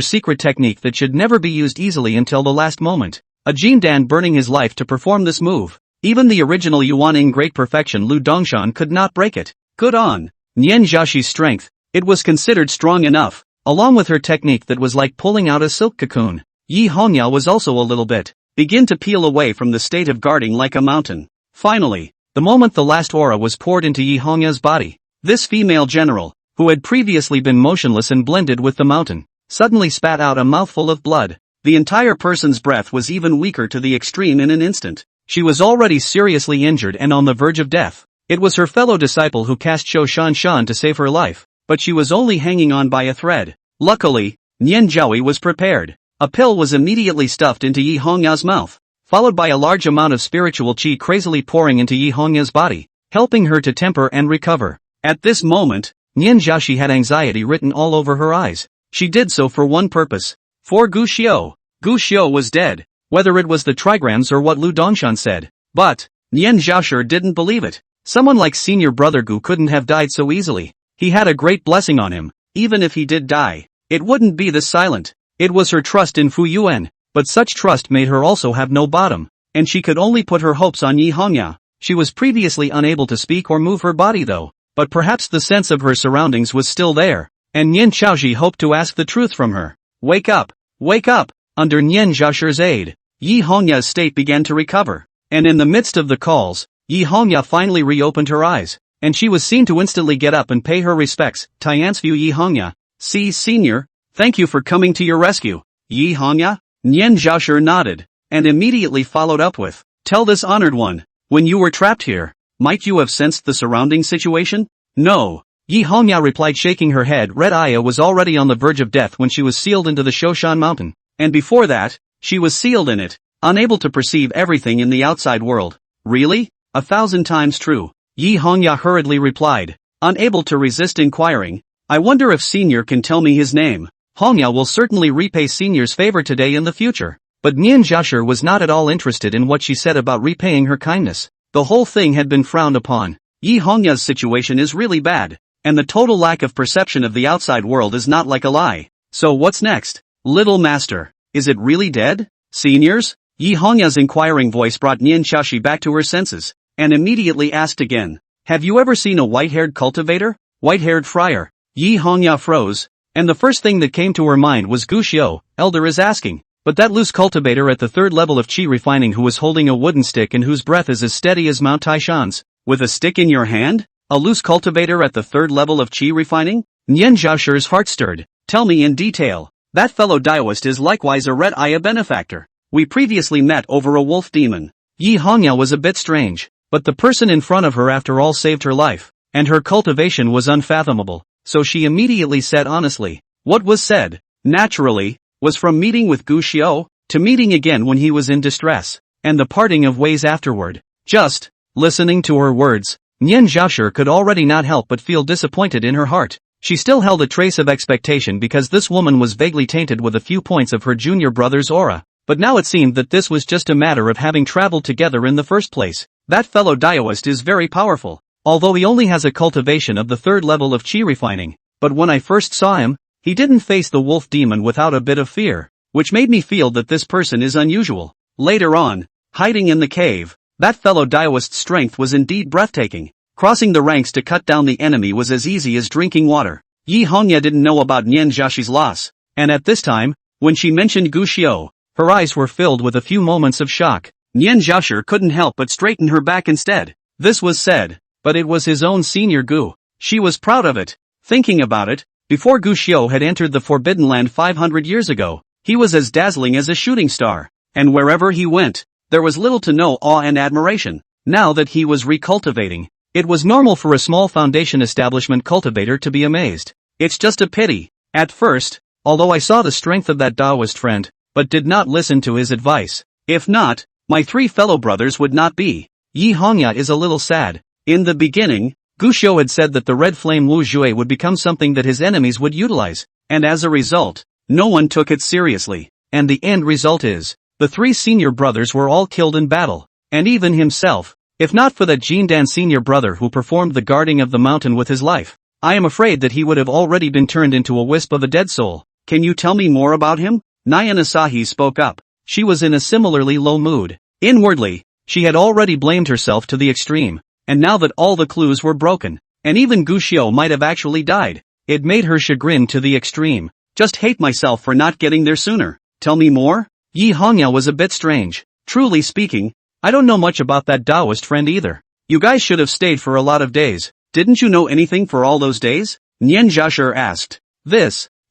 secret technique that should never be used easily until the last moment. A Jin Dan burning his life to perform this move. Even the original Yuaning great perfection Lu Dongshan could not break it. Good on Nian Zhaoxi's strength, it was considered strong enough, along with her technique that was like pulling out a silk cocoon. Yi Hongya was also a little bit, begin to peel away from the state of guarding like a mountain. Finally, the moment the last aura was poured into Yi Hongya's body, this female general, who had previously been motionless and blended with the mountain, suddenly spat out a mouthful of blood. The entire person's breath was even weaker to the extreme in an instant. She was already seriously injured and on the verge of death. It was her fellow disciple who cast Shou Shan Shan to save her life, but she was only hanging on by a thread. Luckily, Nian Zhaoyi was prepared. A pill was immediately stuffed into Yi Hongya's mouth, followed by a large amount of spiritual qi crazily pouring into Yi Hongya's body, helping her to temper and recover. At this moment, Nian Zhaoxi had anxiety written all over her eyes. She did so for one purpose. For Gu Xiu. Gu Xiu was dead, whether it was the trigrams or what Lu Dongshan said. But, Nian Zhaoxi didn't believe it. Someone like senior brother Gu couldn't have died so easily. He had a great blessing on him. Even if he did die, it wouldn't be this silent. It was her trust in Fu Yuan, but such trust made her also have no bottom, and she could only put her hopes on Yi Hongya. She was previously unable to speak or move her body though, but perhaps the sense of her surroundings was still there, and Nian Chaoji hoped to ask the truth from her. Wake up! Wake up! Under Nian Zhaoxi's aid, Yi Hongya's state began to recover, and in the midst of the calls, Yi Hongya finally reopened her eyes, and she was seen to instantly get up and pay her respects. Tiansfu Yi Hongya, see senior, thank you for coming to your rescue. Yi Hongya? Nian Zhaoxi nodded, and immediately followed up with, tell this honored one, when you were trapped here, might you have sensed the surrounding situation? No. Yi Hongya replied shaking her head. Red Aya was already on the verge of death when she was sealed into the Shoshan mountain, and before that, she was sealed in it, unable to perceive everything in the outside world. Really? 1,000 times true. Yi Hongya hurriedly replied, unable to resist inquiring, I wonder if senior can tell me his name. Hongya will certainly repay senior's favor today in the future. But Nian Zhaoxi was not at all interested in what she said about repaying her kindness. The whole thing had been frowned upon. Yi Hongya's situation is really bad, and the total lack of perception of the outside world is not like a lie. So what's next? Little master, is it really dead? Seniors? Yi Hongya's inquiring voice brought Nian Zhaoxi back to her senses, and immediately asked again, have you ever seen a white-haired cultivator? White-haired friar? Yi Hongya froze, and the first thing that came to her mind was Gu Xiu, elder is asking. But that loose cultivator at the third level of qi refining who was holding a wooden stick and whose breath is as steady as Mount Taishan's, with a stick in your hand? A loose cultivator at the third level of qi refining? Nian Zhaoxi's heart stirred. Tell me in detail. That fellow Daoist is likewise a Red Aya benefactor. We previously met over a wolf demon. Yi Hongya was a bit strange, but the person in front of her after all saved her life, and her cultivation was unfathomable, so she immediately said honestly. What was said, naturally, was from meeting with Gu Xiu, to meeting again when he was in distress, and the parting of ways afterward. Just, listening to her words, Nian Zhaoxi could already not help but feel disappointed in her heart. She still held a trace of expectation because this woman was vaguely tainted with a few points of her junior brother's aura, but now it seemed that this was just a matter of having traveled together in the first place. That fellow Daoist is very powerful, although he only has a cultivation of the third level of qi refining, but when I first saw him, he didn't face the wolf demon without a bit of fear, which made me feel that this person is unusual. Later on, hiding in the cave, that fellow Daoist's strength was indeed breathtaking. Crossing the ranks to cut down the enemy was as easy as drinking water. Yi Hongya didn't know about Nian Zhaoxi's loss, and at this time, when she mentioned Gu Xiu, her eyes were filled with a few moments of shock. Nian Zhaoxi couldn't help but straighten her back instead. This was said, but it was his own senior Gu. She was proud of it. Thinking about it, before Gu Xiu had entered the Forbidden Land 500 years ago, he was as dazzling as a shooting star, and wherever he went, there was little to no awe and admiration. Now that he was recultivating, it was normal for a small foundation establishment cultivator to be amazed. It's just a pity, at first, although I saw the strength of that Daoist friend, but did not listen to his advice. If not, my 3 fellow brothers would not be. Yi Hongya is a little sad. In the beginning, Gu Xiu had said that the red flame Wu Jue would become something that his enemies would utilize, and as a result, no one took it seriously, and the end result is, the 3 senior brothers were all killed in battle, and even himself, if not for that Jindan senior brother who performed the guarding of the mountain with his life, I am afraid that he would have already been turned into a wisp of a dead soul. Can you tell me more about him? Nyan Asahi spoke up. She was in a similarly low mood. Inwardly, she had already blamed herself to the extreme. And now that all the clues were broken, and even Gu Xiu might have actually died, it made her chagrin to the extreme. Just hate myself for not getting there sooner. Tell me more? Yi Hongya was a bit strange. Truly speaking, I don't know much about that Daoist friend either. You guys should have stayed for a lot of days. Didn't you know anything for all those days? Nian Zhaoxi asked.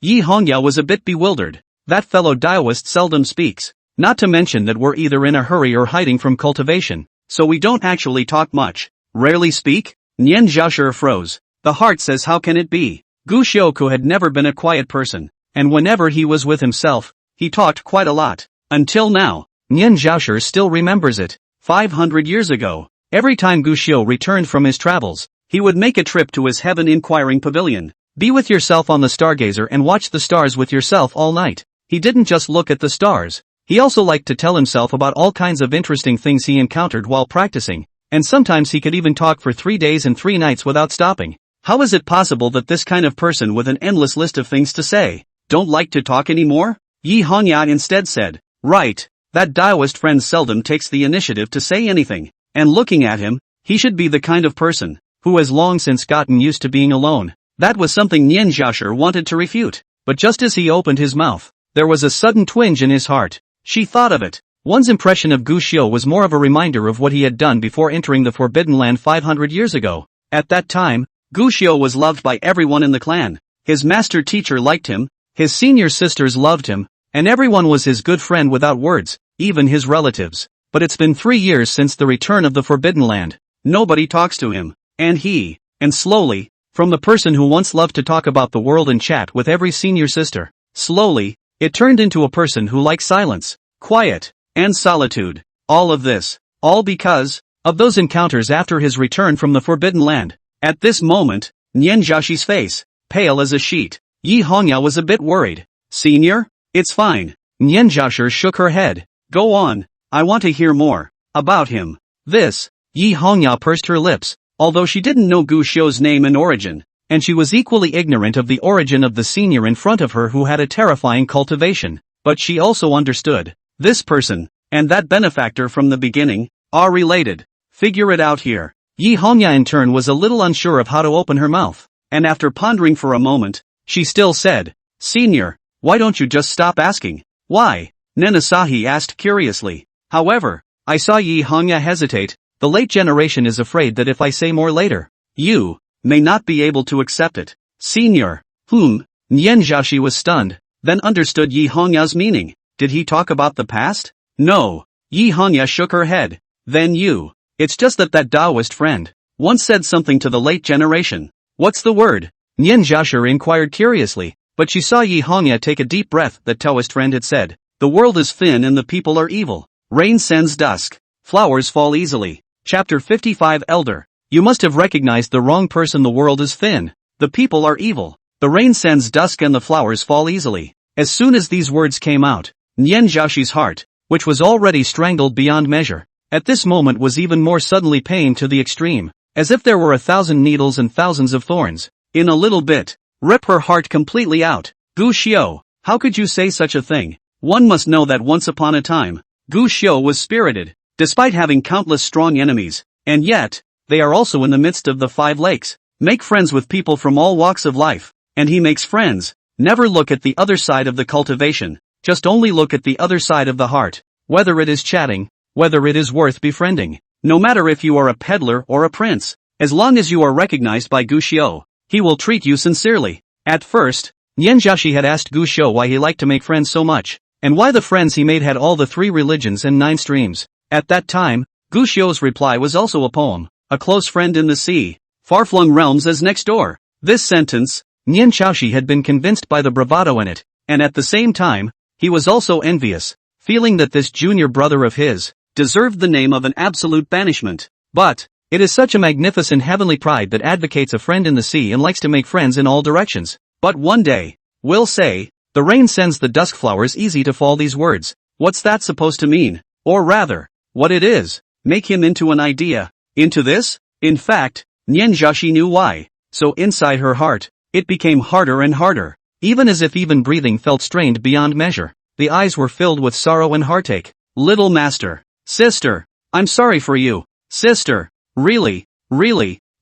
Yi Hongya was a bit bewildered. That fellow Daoist seldom speaks. Not to mention that we're either in a hurry or hiding from cultivation, so we don't actually talk much. Rarely speak? Nian Zhaoshi froze. The heart says how can it be? Gu Xiaoku had never been a quiet person, and whenever he was with himself, he talked quite a lot. Until now, Nian Zhaoshi still remembers it. 500 years ago, every time Gu Xiao returned from his travels, he would make a trip to his heaven inquiring pavilion. Be with yourself on the stargazer and watch the stars with yourself all night. He didn't just look at the stars. He also liked to tell himself about all kinds of interesting things he encountered while practicing, and sometimes he could even talk for 3 days and 3 nights without stopping. How is it possible that this kind of person with an endless list of things to say, don't like to talk anymore? Yi Hongya instead said, right, that Taoist friend seldom takes the initiative to say anything, and looking at him, he should be the kind of person who has long since gotten used to being alone. That was something Nian Zhaoshi wanted to refute, but just as he opened his mouth, there was a sudden twinge in his heart. She thought of it. One's impression of Gu Xiao was more of a reminder of what he had done before entering the Forbidden Land 500 years ago. At that time, Gu Xiao was loved by everyone in the clan. His master teacher liked him, his senior sisters loved him, and everyone was his good friend without words, even his relatives. But it's been 3 years since the return of the Forbidden Land. Nobody talks to him. And slowly, from the person who once loved to talk about the world and chat with every senior sister, slowly, it turned into a person who likes silence, quiet, and solitude. All of this, all because of those encounters after his return from the Forbidden Land. At this moment, Nian Zhaoshi's face, pale as a sheet. Yi Hongya was a bit worried. Senior? It's fine. Nian Zhaoshi shook her head. Go on, I want to hear more about him. This, Yi Hongya pursed her lips, although she didn't know Gu Xiao's name and origin, and she was equally ignorant of the origin of the senior in front of her who had a terrifying cultivation, but she also understood. This person, and that benefactor from the beginning, are related. Figure it out here. Yi Hongya in turn was a little unsure of how to open her mouth, and after pondering for a moment, she still said, Senior, why don't you just stop asking? Why? Nenasahi asked curiously. However, I saw Yi Hongya hesitate. The late generation is afraid that if I say more later, you may not be able to accept it. Senior. Nian Zhaoshi was stunned, then understood Yi Hongya's meaning. Did he talk about the past? No. Yi Hongya shook her head. Then you. It's just that Taoist friend once said something to the late generation. What's the word? Nian Zhaoshi inquired curiously, but she saw Yi Hongya take a deep breath. That Taoist friend had said, the world is thin and the people are evil. Rain sends dusk. Flowers fall easily. Chapter 55 Elder. You must have recognized the wrong person. The world is thin. The people are evil. The rain sends dusk and the flowers fall easily. As soon as these words came out, Nian Zhaoshi's heart, which was already strangled beyond measure, at this moment was even more suddenly pained to the extreme, as if there were 1,000 needles and thousands of thorns. In a little bit, rip her heart completely out. Gu Xiao, how could you say such a thing? One must know that once upon a time, Gu Xiao was spirited, despite having countless strong enemies, and yet, they are also in the midst of the 5 lakes. Make friends with people from all walks of life, and he makes friends. Never look at the other side of the cultivation, just only look at the other side of the heart, whether it is chatting, whether it is worth befriending. No matter if you are a peddler or a prince, as long as you are recognized by Gu Xiao, he will treat you sincerely. At first, Nian Zhaoshi had asked Gu Xiao why he liked to make friends so much, and why the friends he made had all the 3 religions and 9 streams. At that time, Gu Xiao's reply was also a poem, a close friend in the sea, far-flung realms as next door. This sentence, Nian Zhaoshi had been convinced by the bravado in it, and at the same time, he was also envious, feeling that this junior brother of his deserved the name of an absolute banishment. But it is such a magnificent heavenly pride that advocates a friend in the sea and likes to make friends in all directions. But one day, we'll say, the rain sends the dusk flowers easy to fall. These words, what's that supposed to mean? Or rather, what it is, make him into an idea. Into this? In fact, Nian Zhaoshi knew why. So inside her heart, it became harder and harder, even as if even breathing felt strained beyond measure. The eyes were filled with sorrow and heartache. Little master. Sister. I'm sorry for you. Sister. Really,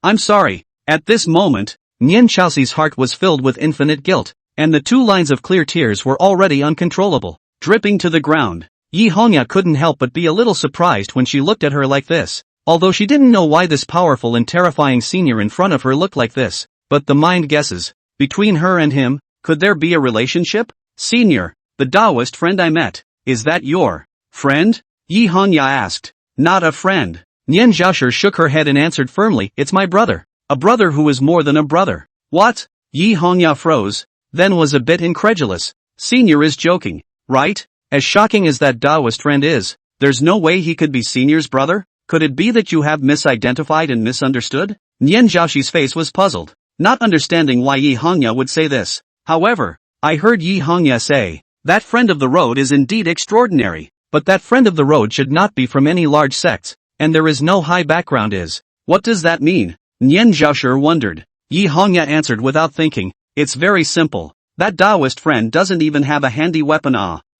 I'm sorry. At this moment, Nian Zhaoshi's heart was filled with infinite guilt, and the 2 lines of clear tears were already uncontrollable, dripping to the ground. Yi Hongya couldn't help but be a little surprised when she looked at her like this, although she didn't know why this powerful and terrifying senior in front of her looked like this. But the mind guesses, between her and him, could there be a relationship? Senior, the Taoist friend I met, is that your friend? Yi Hongya asked. Not a friend. Nian Zhaoshi shook her head and answered firmly, it's my brother. A brother who is more than a brother. What? Yi Hongya froze, then was a bit incredulous. Senior is joking, right? As shocking as that Taoist friend is, there's no way he could be Senior's brother? Could it be that you have misidentified and misunderstood? Nian Zhaoshi's face was puzzled, not understanding why Yi Hongya would say this. However, I heard Yi Hongya say, that friend of the road is indeed extraordinary, but that friend of the road should not be from any large sects, and there is no high background is. What does that mean? Nian Zhaoshi wondered. Yi Hongya answered without thinking, it's very simple. That Taoist friend doesn't even have a handy weapon.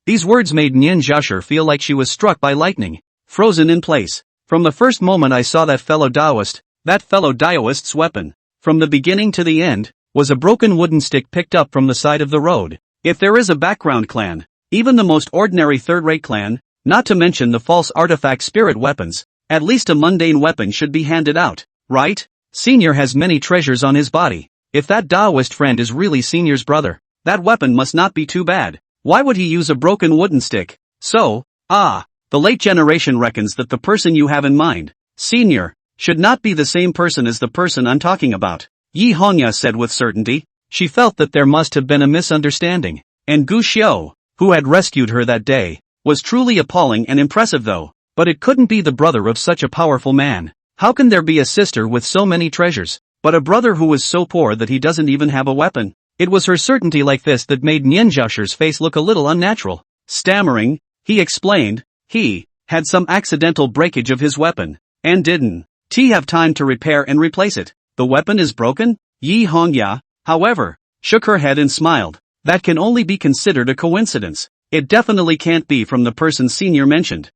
These words made Nian Zhaoshi feel like she was struck by lightning, frozen in place. From the first moment I saw that fellow Taoist's weapon, from the beginning to the end, was a broken wooden stick picked up from the side of the road. If there is a background clan, even the most ordinary third-rate clan, not to mention the false artifact spirit weapons, at least a mundane weapon should be handed out, right? Senior has many treasures on his body. If that Taoist friend is really Senior's brother, that weapon must not be too bad. Why would he use a broken wooden stick? So, the late generation reckons that the person you have in mind, Senior, should not be the same person as the person I'm talking about. Yi Hongya said with certainty. She felt that there must have been a misunderstanding. And Gu Xiao, who had rescued her that day, was truly appalling and impressive though. But it couldn't be the brother of such a powerful man. How can there be a sister with so many treasures, but a brother who was so poor that he doesn't even have a weapon? It was her certainty like this that made Nian Zhaoshi's face look a little unnatural. Stammering, he explained, he had some accidental breakage of his weapon, and didn't have time to repair and replace it. The weapon is broken? Yi Hongya, however, shook her head and smiled. That can only be considered a coincidence. It definitely can't be from the person Senior mentioned.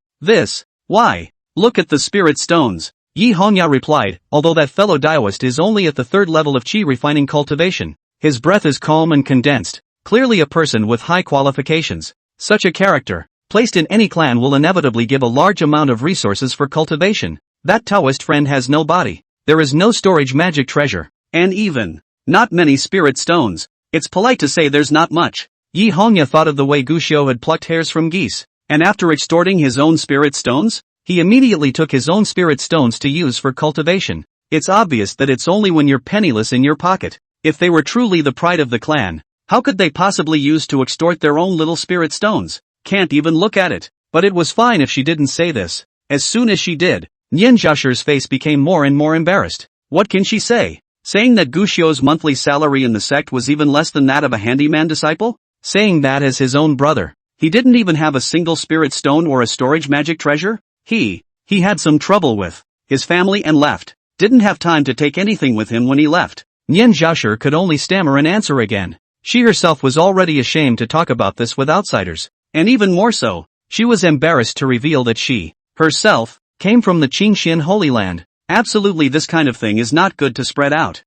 Why? Look at the spirit stones. Yi Hongya replied, although that fellow Taoist is only at the 3rd level of qi refining cultivation, his breath is calm and condensed, clearly a person with high qualifications. Such a character, placed in any clan will inevitably give a large amount of resources for cultivation. That Taoist friend has no body. There is no storage magic treasure, and even not many spirit stones. It's polite to say there's not much. Yi Hongya thought of the way Gu Xiao had plucked hairs from geese, and after extorting his own spirit stones, he immediately took his own spirit stones to use for cultivation. It's obvious that it's only when you're penniless in your pocket. If they were truly the pride of the clan, how could they possibly use to extort their own little spirit stones? Can't even look at it. But it was fine if she didn't say this. As soon as she did, Nian Zhaoshi's face became more and more embarrassed. What can she say? Saying that Gu Xiao's monthly salary in the sect was even less than that of a handyman disciple? Saying that as his own brother, he didn't even have a single spirit stone or a storage magic treasure? He had some trouble with his family and left. Didn't have time to take anything with him when he left. Nian Zhaoshi could only stammer an answer again. She herself was already ashamed to talk about this with outsiders. And even more so, she was embarrassed to reveal that she, herself, came from the Qingxian Holy Land. Absolutely, this kind of thing is not good to spread out.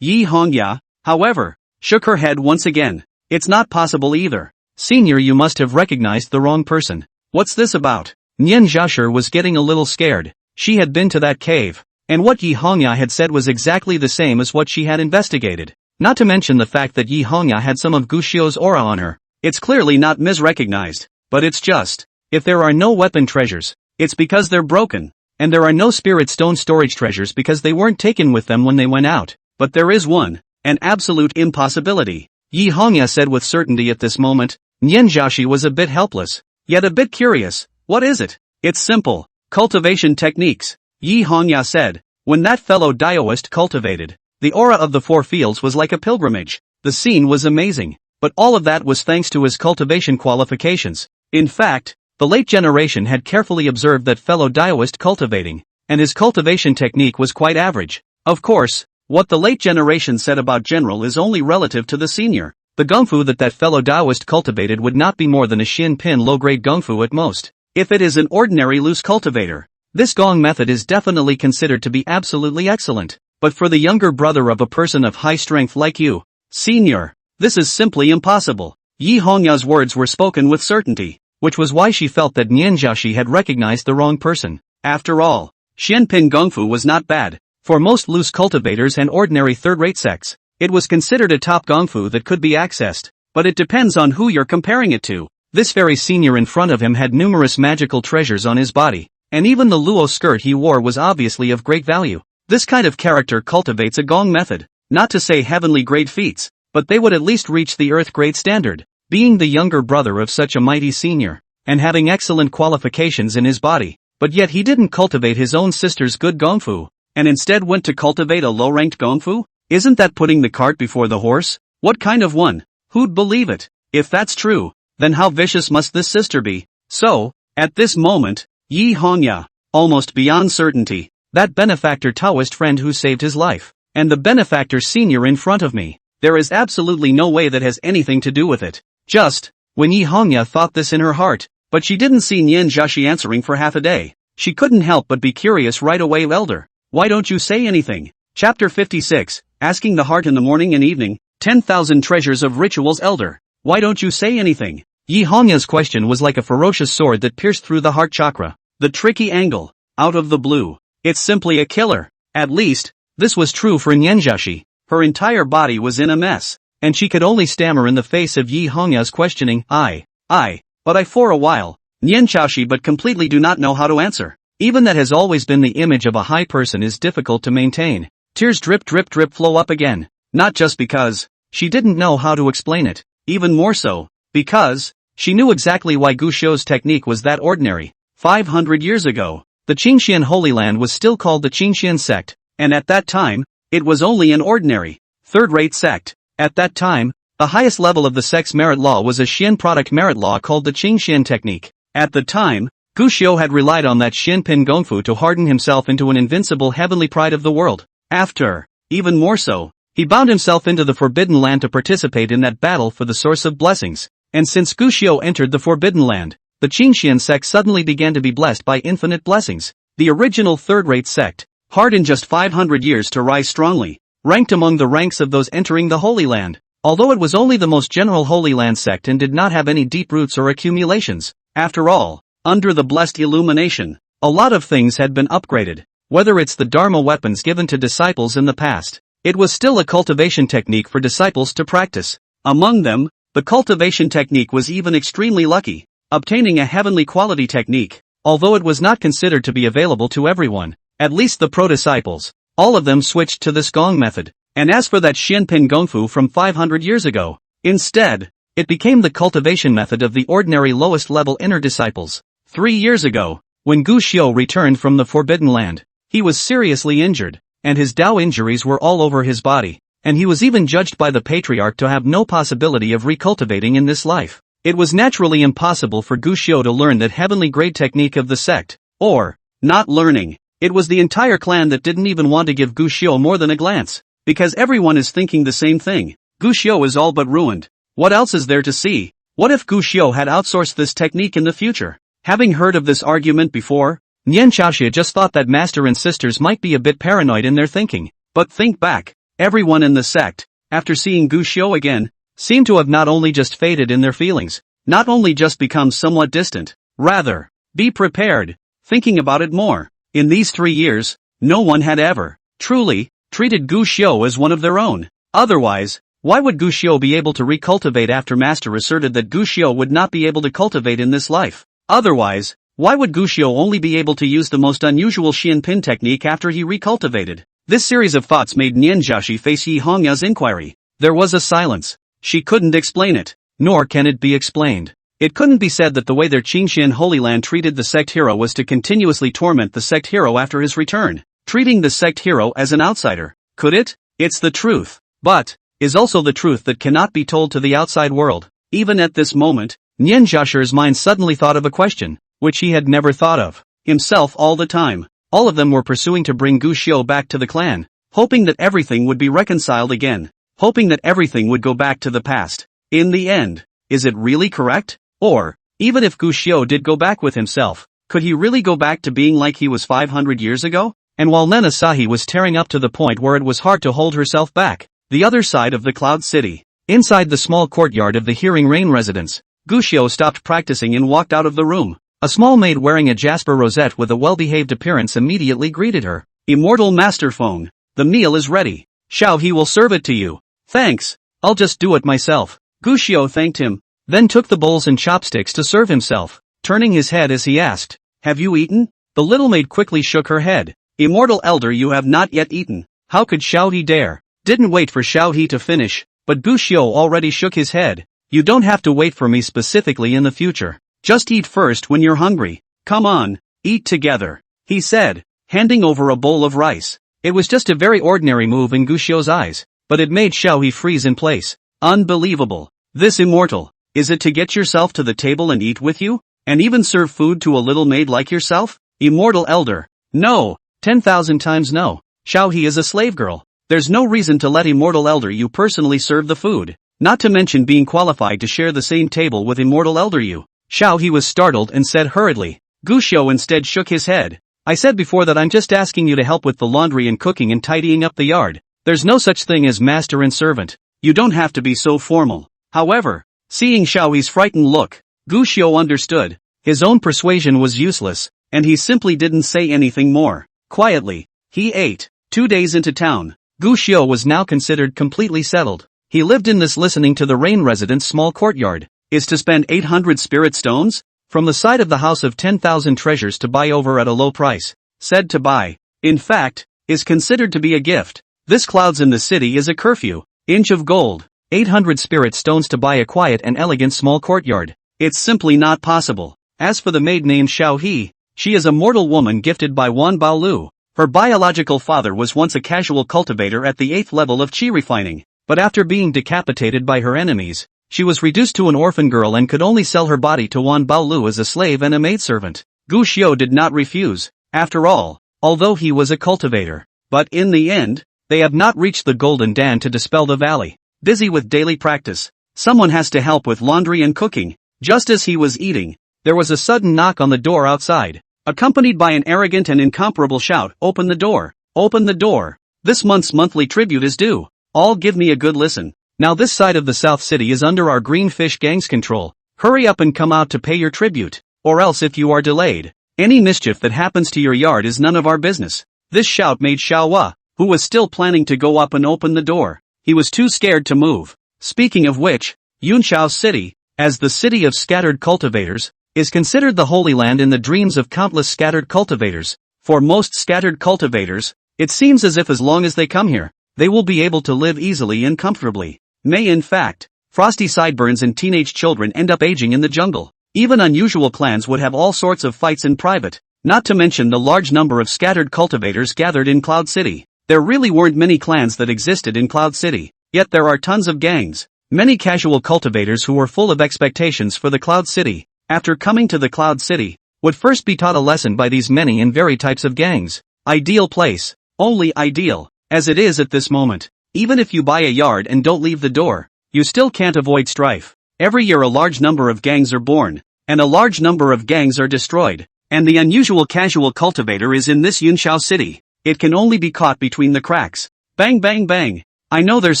Yi Hongya, however, shook her head once again. It's not possible either. Senior, you must have recognized the wrong person. What's this about? Nian Zhaoshi was getting a little scared. She had been to that cave, and what Yi Hongya had said was exactly the same as what she had investigated. Not to mention the fact that Yi Hongya had some of Gu Xiao's aura on her. It's clearly not misrecognized, but it's just, if there are no weapon treasures, it's because they're broken, and there are no spirit stone storage treasures because they weren't taken with them when they went out. But there is one, an absolute impossibility. Yi Hongya said with certainty at this moment. Nian Zhaoshi was a bit helpless, yet a bit curious. What is it? It's simple. Cultivation techniques. Yi Hongya said. When that fellow Taoist cultivated, the aura of the 4 fields was like a pilgrimage. The scene was amazing, but all of that was thanks to his cultivation qualifications. In fact, the late generation had carefully observed that fellow Taoist cultivating, and his cultivation technique was quite average. Of course, what the late generation said about general is only relative to the senior. The gungfu that fellow Taoist cultivated would not be more than a Xin Pin low-grade gungfu at most. If it is an ordinary loose cultivator, this gong method is definitely considered to be absolutely excellent. But for the younger brother of a person of high strength like you, Senior, this is simply impossible. Yi Hongya's words were spoken with certainty, which was why she felt that Nian Zhaoshi had recognized the wrong person. After all, Xianpin Gongfu was not bad. For most loose cultivators and ordinary third-rate sects, it was considered a top Gongfu that could be accessed, but it depends on who you're comparing it to. This very senior in front of him had numerous magical treasures on his body, and even the luo skirt he wore was obviously of great value. This kind of character cultivates a gong method, not to say heavenly grade feats, but they would at least reach the earth grade standard. Being the younger brother of such a mighty senior, and having excellent qualifications in his body, but yet he didn't cultivate his own sister's good gongfu, and instead went to cultivate a low-ranked gongfu? Isn't that putting the cart before the horse? What kind of one? Who'd believe it? If that's true, then how vicious must this sister be? So, at this moment, Yi Hongya, almost beyond certainty, that benefactor Taoist friend who saved his life, and the benefactor senior in front of me, there is absolutely no way that has anything to do with it. Just, when Yi Hongya thought this in her heart, but she didn't see Nian Jiaxi answering for half a day, she couldn't help but be curious right away. Elder, why don't you say anything? Chapter 56, Asking the Heart in the Morning and Evening, 10,000 Treasures of Rituals. Elder, why don't you say anything? Yi Hongya's question was like a ferocious sword that pierced through the heart chakra. The tricky angle, out of the blue. It's simply a killer. At least, this was true for Nian Jiaxi. Her entire body was in a mess, and she could only stammer in the face of Yi Hongya's questioning, but I for a while, Nian Jiaxi, but completely do not know how to answer. Even that has always been the image of a high person is difficult to maintain. Tears drip drip drip flow up again. Not just because she didn't know how to explain it, even more so, because she knew exactly why Gu Xiu's technique was that ordinary. 500 years ago, the Qingxian Holy Land was still called the Qingxian sect, and at that time, it was only an ordinary, third-rate sect. At that time, the highest level of the sect's merit law was a Xian product merit law called the Qingxian technique. At the time, Gu Xiu had relied on that Xian Pin Gongfu to harden himself into an invincible heavenly pride of the world. After, even more so, he bound himself into the Forbidden Land to participate in that battle for the source of blessings. And since Gu Xiu entered the Forbidden Land, the Qingxian sect suddenly began to be blessed by infinite blessings. The original third-rate sect, hard in just 500 years to rise strongly, ranked among the ranks of those entering the Holy Land. Although it was only the most general Holy Land sect and did not have any deep roots or accumulations. After all, under the blessed illumination, a lot of things had been upgraded. Whether it's the Dharma weapons given to disciples in the past, it was still a cultivation technique for disciples to practice. Among them, the cultivation technique was even extremely lucky, obtaining a heavenly quality technique, although it was not considered to be available to everyone, at least the pro-disciples. All of them switched to this gong method. And as for that Xianpin Gongfu from 500 years ago, instead, it became the cultivation method of the ordinary lowest level inner disciples. 3 years ago, when Gu Xiu returned from the Forbidden Land, he was seriously injured, and his Dao injuries were all over his body, and he was even judged by the patriarch to have no possibility of recultivating in this life. It was naturally impossible for Gu Xiu to learn that heavenly grade technique of the sect, or, not learning. It was the entire clan that didn't even want to give Gu Xiu more than a glance. Because everyone is thinking the same thing. Gu Xiu is all but ruined. What else is there to see? What if Gu Xiu had outsourced this technique in the future? Having heard of this argument before, Nian Jiaxi just thought that master and sisters might be a bit paranoid in their thinking. But think back, everyone in the sect, after seeing Gu Xiu again, seemed to have not only just faded in their feelings, not only just become somewhat distant, rather, be prepared, thinking about it more. In these 3 years, no one had ever, truly, treated Gu Xiu as one of their own. Otherwise, why would Gu Xiu be able to recultivate after Master asserted that Gu Xiu would not be able to cultivate in this life? Otherwise, why would Gu Xiu only be able to use the most unusual Xian Pin technique after he recultivated? This series of thoughts made Nian Jiaxi face Yi Hongya's inquiry. There was a silence. She couldn't explain it, nor can it be explained. It couldn't be said that the way their Qingxian Holy Land treated the sect hero was to continuously torment the sect hero after his return, treating the sect hero as an outsider. Could it? It's the truth. But, is also the truth that cannot be told to the outside world. Even at this moment, Nian Jiaxi's mind suddenly thought of a question, which he had never thought of himself all the time. All of them were pursuing to bring Gu Xiu back to the clan, hoping that everything would be reconciled again, hoping that everything would go back to the past. In the end, is it really correct? Or, even if Gu Xiu did go back with himself, could he really go back to being like he was 500 years ago? And while Nen Asahi was tearing up to the point where it was hard to hold herself back, the other side of the Cloud City, inside the small courtyard of the Hearing Rain residence, Gu Xiu stopped practicing and walked out of the room. A small maid wearing a jasper rosette with a well-behaved appearance immediately greeted her. Immortal Master Feng, the meal is ready. Xiao He will serve it to you. Thanks, I'll just do it myself. Gu Xiu thanked him, then took the bowls and chopsticks to serve himself, turning his head as he asked, "Have you eaten?" The little maid quickly shook her head. "Immortal elder, you have not yet eaten." How could Xiao He dare? Didn't wait for Xiao He to finish, but Gu Xiu already shook his head. "You don't have to wait for me specifically in the future. Just eat first when you're hungry. Come on, eat together," he said, handing over a bowl of rice. It was just a very ordinary move in Gu Xiu's eyes, but it made Xiao He freeze in place. Unbelievable. This immortal. Is it to get yourself to the table and eat with you? And even serve food to a little maid like yourself? Immortal elder. No. 10,000 times no. Xiao He is a slave girl. There's no reason to let immortal elder you personally serve the food. Not to mention being qualified to share the same table with immortal elder you. Xiao He was startled and said hurriedly. Gu Xiu instead shook his head. "I said before that I'm just asking you to help with the laundry and cooking and tidying up the yard. There's no such thing as master and servant. You don't have to be so formal." However, seeing Xiao He's frightened look, Gu Xiu understood. His own persuasion was useless, and he simply didn't say anything more. Quietly, he ate. 2 days into town, Gu Xiu was now considered completely settled. He lived in this listening to the rain residence small courtyard. Is to spend 800 spirit stones? From the side of the house of 10,000 treasures to buy over at a low price. Said to buy. In fact, is considered to be a gift. This clouds in the city is a curfew. Inch of gold. 800 spirit stones to buy a quiet and elegant small courtyard. It's simply not possible. As for the maid named Xiao He, she is a mortal woman gifted by Wan Baolu. Her biological father was once a casual cultivator at the 8th level of qi refining, but after being decapitated by her enemies, she was reduced to an orphan girl and could only sell her body to Wan Baolu as a slave and a maidservant. Gu Xiu did not refuse, after all, although he was a cultivator. But in the end, they have not reached the Golden Dan to dispel the valley. Busy with daily practice, someone has to help with laundry and cooking. Just as he was eating, there was a sudden knock on the door outside, accompanied by an arrogant and incomparable shout, "Open the door! Open the door! This month's monthly tribute is due. All give me a good listen. Now this side of the South City is under our green fish gang's control. Hurry up and come out to pay your tribute, or else if you are delayed, any mischief that happens to your yard is none of our business." This shout made Xiao Hua, who was still planning to go up and open the door. He was too scared to move. Speaking of which, Yunshao City, as the city of scattered cultivators, is considered the holy land in the dreams of countless scattered cultivators. For most scattered cultivators, it seems as if as long as they come here, they will be able to live easily and comfortably. May in fact, frosty sideburns and teenage children end up aging in the jungle. Even unusual clans would have all sorts of fights in private, not to mention the large number of scattered cultivators gathered in Cloud City. There really weren't many clans that existed in Cloud City, yet there are tons of gangs. Many casual cultivators who were full of expectations for the Cloud City, after coming to the Cloud City, would first be taught a lesson by these many and varied types of gangs. Ideal place. Only ideal, as it is at this moment. Even if you buy a yard and don't leave the door, you still can't avoid strife. Every year a large number of gangs are born, and a large number of gangs are destroyed. And the unusual casual cultivator is in this Yunshao City. It can only be caught between the cracks. Bang bang bang. I know there's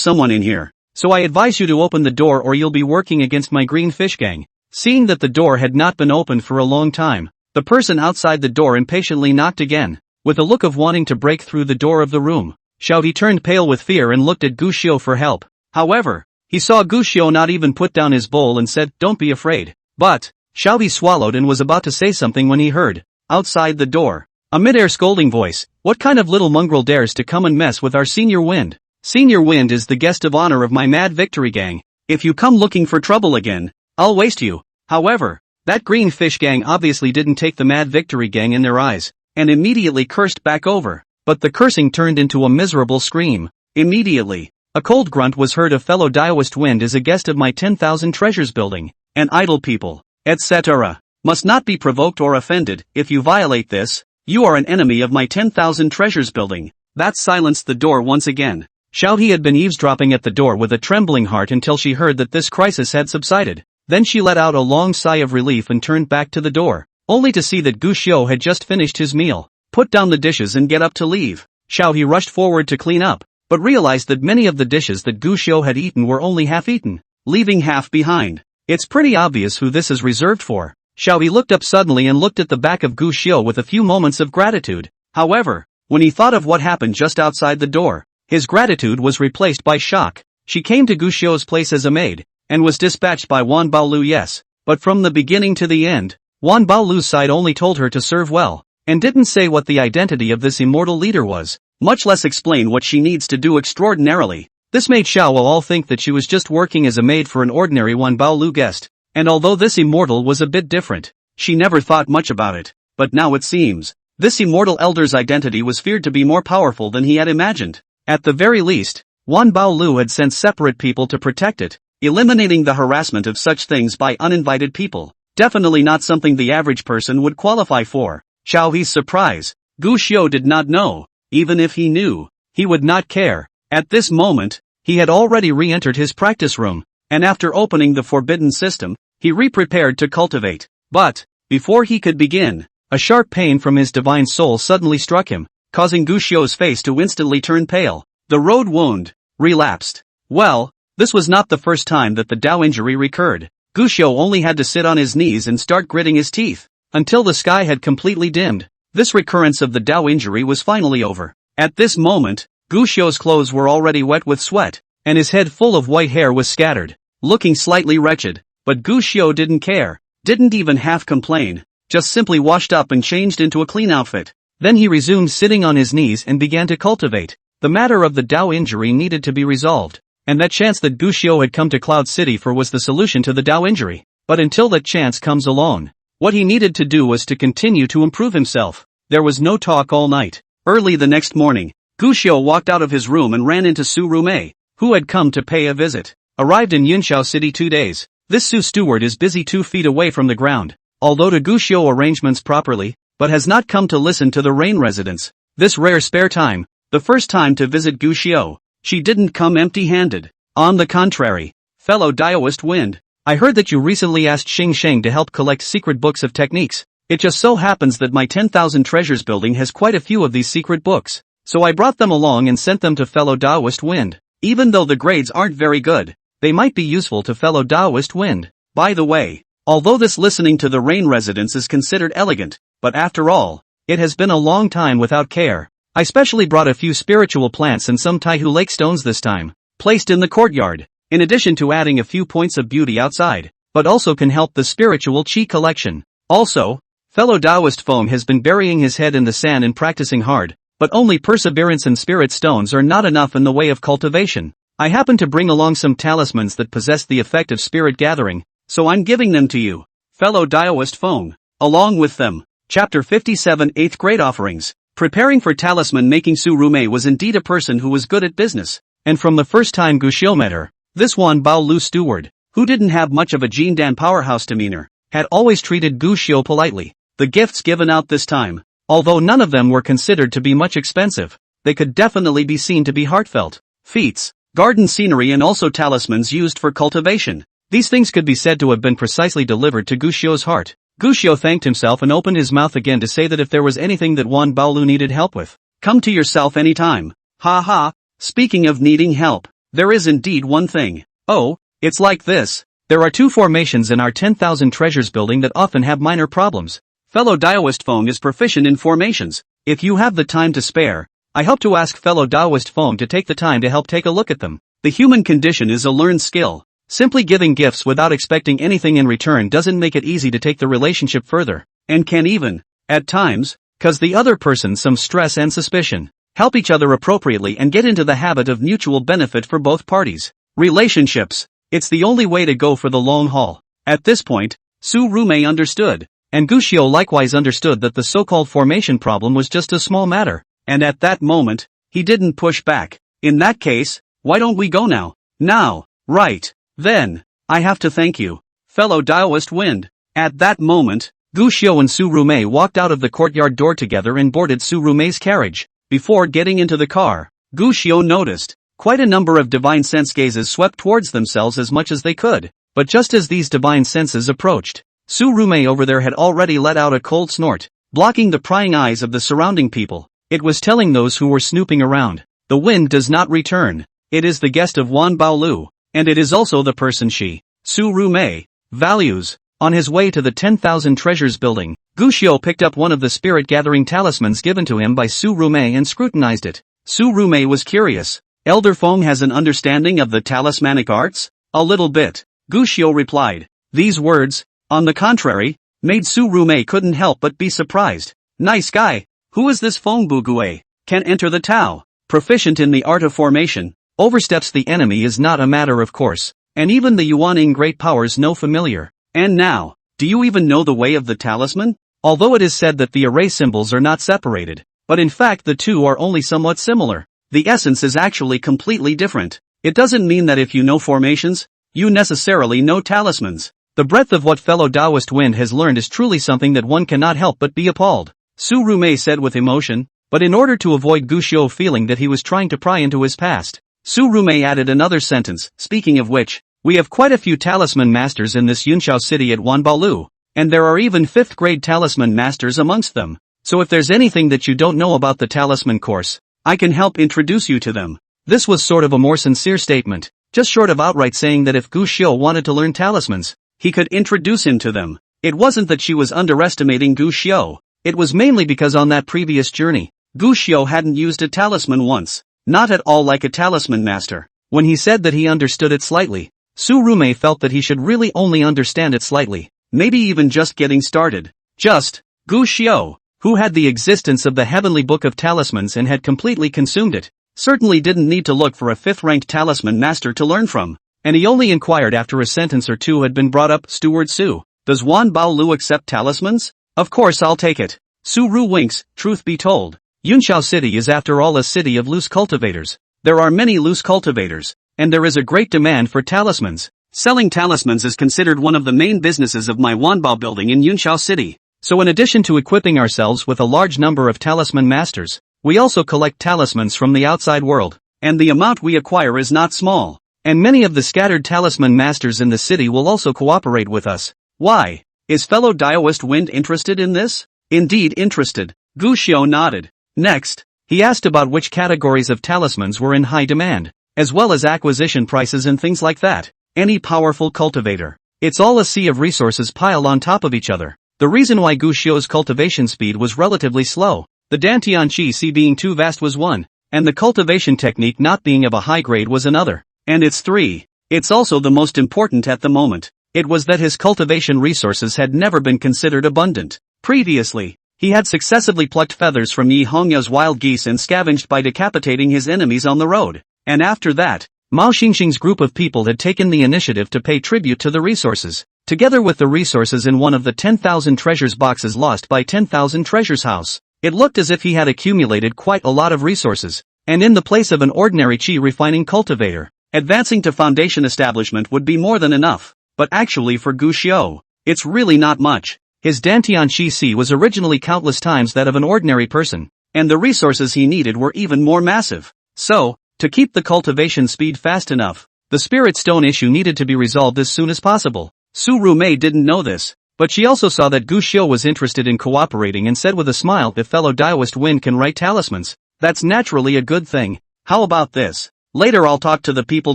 someone in here, so I advise you to open the door or you'll be working against my green fish gang. Seeing that the door had not been opened for a long time, the person outside the door impatiently knocked again, with a look of wanting to break through the door of the room. Xiao He turned pale with fear and looked at Gu Xiu for help. However, he saw Gu Xiu not even put down his bowl and said, "Don't be afraid." But Xiao He swallowed and was about to say something when he heard, outside the door, a mid-air scolding voice. "What kind of little mongrel dares to come and mess with our Senior Wind? Senior Wind is the guest of honor of my Mad Victory gang. If you come looking for trouble again, I'll waste you." However, that green fish gang obviously didn't take the Mad Victory gang in their eyes, and immediately cursed back over. But the cursing turned into a miserable scream. Immediately, a cold grunt was heard. "A fellow Daoist Wind is a guest of my 10,000 treasures building, and idle people, etc., must not be provoked or offended. If you violate this, you are an enemy of my 10,000 treasures building." That silenced the door once again. Xiao He had been eavesdropping at the door with a trembling heart until she heard that this crisis had subsided. Then she let out a long sigh of relief and turned back to the door, only to see that Gu Xiu had just finished his meal, put down the dishes and get up to leave. Xiao He rushed forward to clean up, but realized that many of the dishes that Gu Xiu had eaten were only half eaten, leaving half behind. It's pretty obvious who this is reserved for. Xiao He looked up suddenly and looked at the back of Gu Xiu with a few moments of gratitude. However, when he thought of what happened just outside the door, his gratitude was replaced by shock. She came to Gu Xiu's place as a maid, and was dispatched by Wan Baolu. Yes, but from the beginning to the end, Wan Baolu's side only told her to serve well, and didn't say what the identity of this immortal leader was, much less explain what she needs to do extraordinarily. This made Xiao all think that she was just working as a maid for an ordinary Wan Baolu guest, and although this immortal was a bit different, she never thought much about it. But now it seems, this immortal elder's identity was feared to be more powerful than he had imagined. At the very least, Wan Baolu had sent separate people to protect it, eliminating the harassment of such things by uninvited people. Definitely not something the average person would qualify for. Xiao He's surprise. Gu Xiu did not know. Even if he knew, he would not care. At this moment, he had already re-entered his practice room, and after opening the forbidden system, he re-prepared to cultivate. But, before he could begin, a sharp pain from his divine soul suddenly struck him, causing Gu Xiu's face to instantly turn pale. The road wound relapsed. Well, this was not the first time that the Dao injury recurred. Gu Xiu only had to sit on his knees and start gritting his teeth, until the sky had completely dimmed. This recurrence of the Dao injury was finally over. At this moment, Gu Xiu's clothes were already wet with sweat, and his head full of white hair was scattered, looking slightly wretched. But Gu Xiu didn't care, didn't even half complain, just simply washed up and changed into a clean outfit. Then he resumed sitting on his knees and began to cultivate. The matter of the Dao injury needed to be resolved, and that chance that Gu Xiu had come to Cloud City for was the solution to the Dao injury. But until that chance comes alone, what he needed to do was to continue to improve himself. There was no talk all night. Early the next morning, Gu Xiu walked out of his room and ran into Su Rumei, who had come to pay a visit. Arrived in Yunxiao City 2 days, this Su steward is busy 2 feet away from the ground, although to Gu Xiu arrangements properly, but has not come to listen to the Rain residents. This rare spare time, the first time to visit Gu Xiu, she didn't come empty-handed. On the contrary, fellow Daoist Wind, I heard that you recently asked Xing Sheng to help collect secret books of techniques. It just so happens that my 10,000 treasures building has quite a few of these secret books, so I brought them along and sent them to fellow Daoist Wind. Even though the grades aren't very good, they might be useful to fellow Daoist Wind. By the way, although this listening to the Rain residence is considered elegant, but after all, it has been a long time without care. I specially brought a few spiritual plants and some Taihu Lake stones this time, placed in the courtyard, in addition to adding a few points of beauty outside, but also can help the spiritual qi collection. Also, fellow Taoist Foam has been burying his head in the sand and practicing hard, but only perseverance and spirit stones are not enough in the way of cultivation. I happen to bring along some talismans that possess the effect of spirit gathering, so I'm giving them to you, fellow Taoist Foam. Along with them, Chapter 57 8th Grade Offerings. Preparing for talisman making. Su Rumei was indeed a person who was good at business, and from the first time Gu Xiu met her, this Wan Bao Lu steward, who didn't have much of a Jindan powerhouse demeanor, had always treated Gu Xiu politely. The gifts given out this time, although none of them were considered to be much expensive, they could definitely be seen to be heartfelt. Feats, garden scenery and also talismans used for cultivation. These things could be said to have been precisely delivered to Gu Xiu's heart. Gu Xiu thanked himself and opened his mouth again to say that if there was anything that Wan Baolu needed help with, come to yourself anytime. Ha ha, speaking of needing help, there is indeed one thing. Oh, it's like this. There are 2 formations in our 10,000 treasures building that often have minor problems. Fellow Daoist Foam is proficient in formations. If you have the time to spare, I hope to ask fellow Daoist Foam to take the time to help take a look at them. The human condition is a learned skill. Simply giving gifts without expecting anything in return doesn't make it easy to take the relationship further, and can even, at times, cause the other person some stress and suspicion. Help each other appropriately and get into the habit of mutual benefit for both parties. Relationships. It's the only way to go for the long haul. At this point, Su Rumei understood, and Gu Xiu likewise understood that the so-called formation problem was just a small matter, and at that moment, he didn't push back. In that case, why don't we go now? Now, right. Then, I have to thank you, fellow Daoist Wind. At that moment, Gu Xiu and Su Rumei walked out of the courtyard door together and boarded Su Rumei's carriage. Before getting into the car, Gu Xiu noticed quite a number of divine sense gazes swept towards themselves as much as they could, but just as these divine senses approached, Su Rumei over there had already let out a cold snort, blocking the prying eyes of the surrounding people. It was telling those who were snooping around, the wind does not return. It is the guest of Wan Baolu. And it is also the person she, Su Rumei, values. On his way to the 10,000 treasures building, Gu Xiu picked up one of the spirit-gathering talismans given to him by Su Rumei and scrutinized it. Su Rumei was curious. Elder Feng has an understanding of the talismanic arts? A little bit. Gu Xiu replied. These words, on the contrary, made Su Rumei couldn't help but be surprised. Nice guy. Who is this Feng Bugue? Can enter the Tao. Proficient in the art of formation. Oversteps the enemy is not a matter of course. And even the Yuaning great powers know familiar. And now, do you even know the way of the talisman? Although it is said that the array symbols are not separated, but in fact the two are only somewhat similar. The essence is actually completely different. It doesn't mean that if you know formations, you necessarily know talismans. The breadth of what fellow Taoist Wind has learned is truly something that one cannot help but be appalled. Su Rumei said with emotion, but in order to avoid Gu Xiu feeling that he was trying to pry into his past, Su Rumei added another sentence, speaking of which, we have quite a few talisman masters in this Yunxiao city at Wanbalu, and there are even 5th grade talisman masters amongst them. So if there's anything that you don't know about the talisman course, I can help introduce you to them. This was sort of a more sincere statement, just short of outright saying that if Gu Xiu wanted to learn talismans, he could introduce him to them. It wasn't that she was underestimating Gu Xiu, it was mainly because on that previous journey, Gu Xiu hadn't used a talisman once, not at all like a talisman master. When he said that he understood it slightly, Su Rumei felt that he should really only understand it slightly, maybe even just getting started. Gu Xiu, who had the existence of the heavenly book of talismans and had completely consumed it, certainly didn't need to look for a 5th-ranked talisman master to learn from, and he only inquired after a sentence or two had been brought up. Steward Su, does Wan Bao Lu accept talismans? Of course I'll take it. Su Ru winks. Truth be told, Yunxiao City is after all a city of loose cultivators. There are many loose cultivators, and there is a great demand for talismans. Selling talismans is considered one of the main businesses of my Wanbao building in Yunxiao City. So in addition to equipping ourselves with a large number of talisman masters, we also collect talismans from the outside world, and the amount we acquire is not small. And many of the scattered talisman masters in the city will also cooperate with us. Why? Is fellow Taoist Wind interested in this? Indeed interested. Gu Xiu nodded. Next, he asked about which categories of talismans were in high demand, as well as acquisition prices and things like that. Any powerful cultivator. It's all a sea of resources piled on top of each other. The reason why Gu Xiu's cultivation speed was relatively slow, the Dantian Qi Si being too vast was one, and the cultivation technique not being of a high grade was another. And it's 3. It's also the most important at the moment. It was that his cultivation resources had never been considered abundant. Previously, he had successively plucked feathers from Yi Hongya's wild geese and scavenged by decapitating his enemies on the road. And after that, Mao Xingxing's group of people had taken the initiative to pay tribute to the resources, together with the resources in one of the 10,000 treasures boxes lost by 10,000 treasures house. It looked as if he had accumulated quite a lot of resources, and in the place of an ordinary qi refining cultivator, advancing to foundation establishment would be more than enough. But actually for Gu Xiu, it's really not much. His Dantian Qi Si was originally countless times that of an ordinary person, and the resources he needed were even more massive. So, to keep the cultivation speed fast enough, the spirit stone issue needed to be resolved as soon as possible. Su Rumei didn't know this, but she also saw that Gu Xiu was interested in cooperating and said with a smile, if fellow Taoist Wind can write talismans, that's naturally a good thing. How about this? Later I'll talk to the people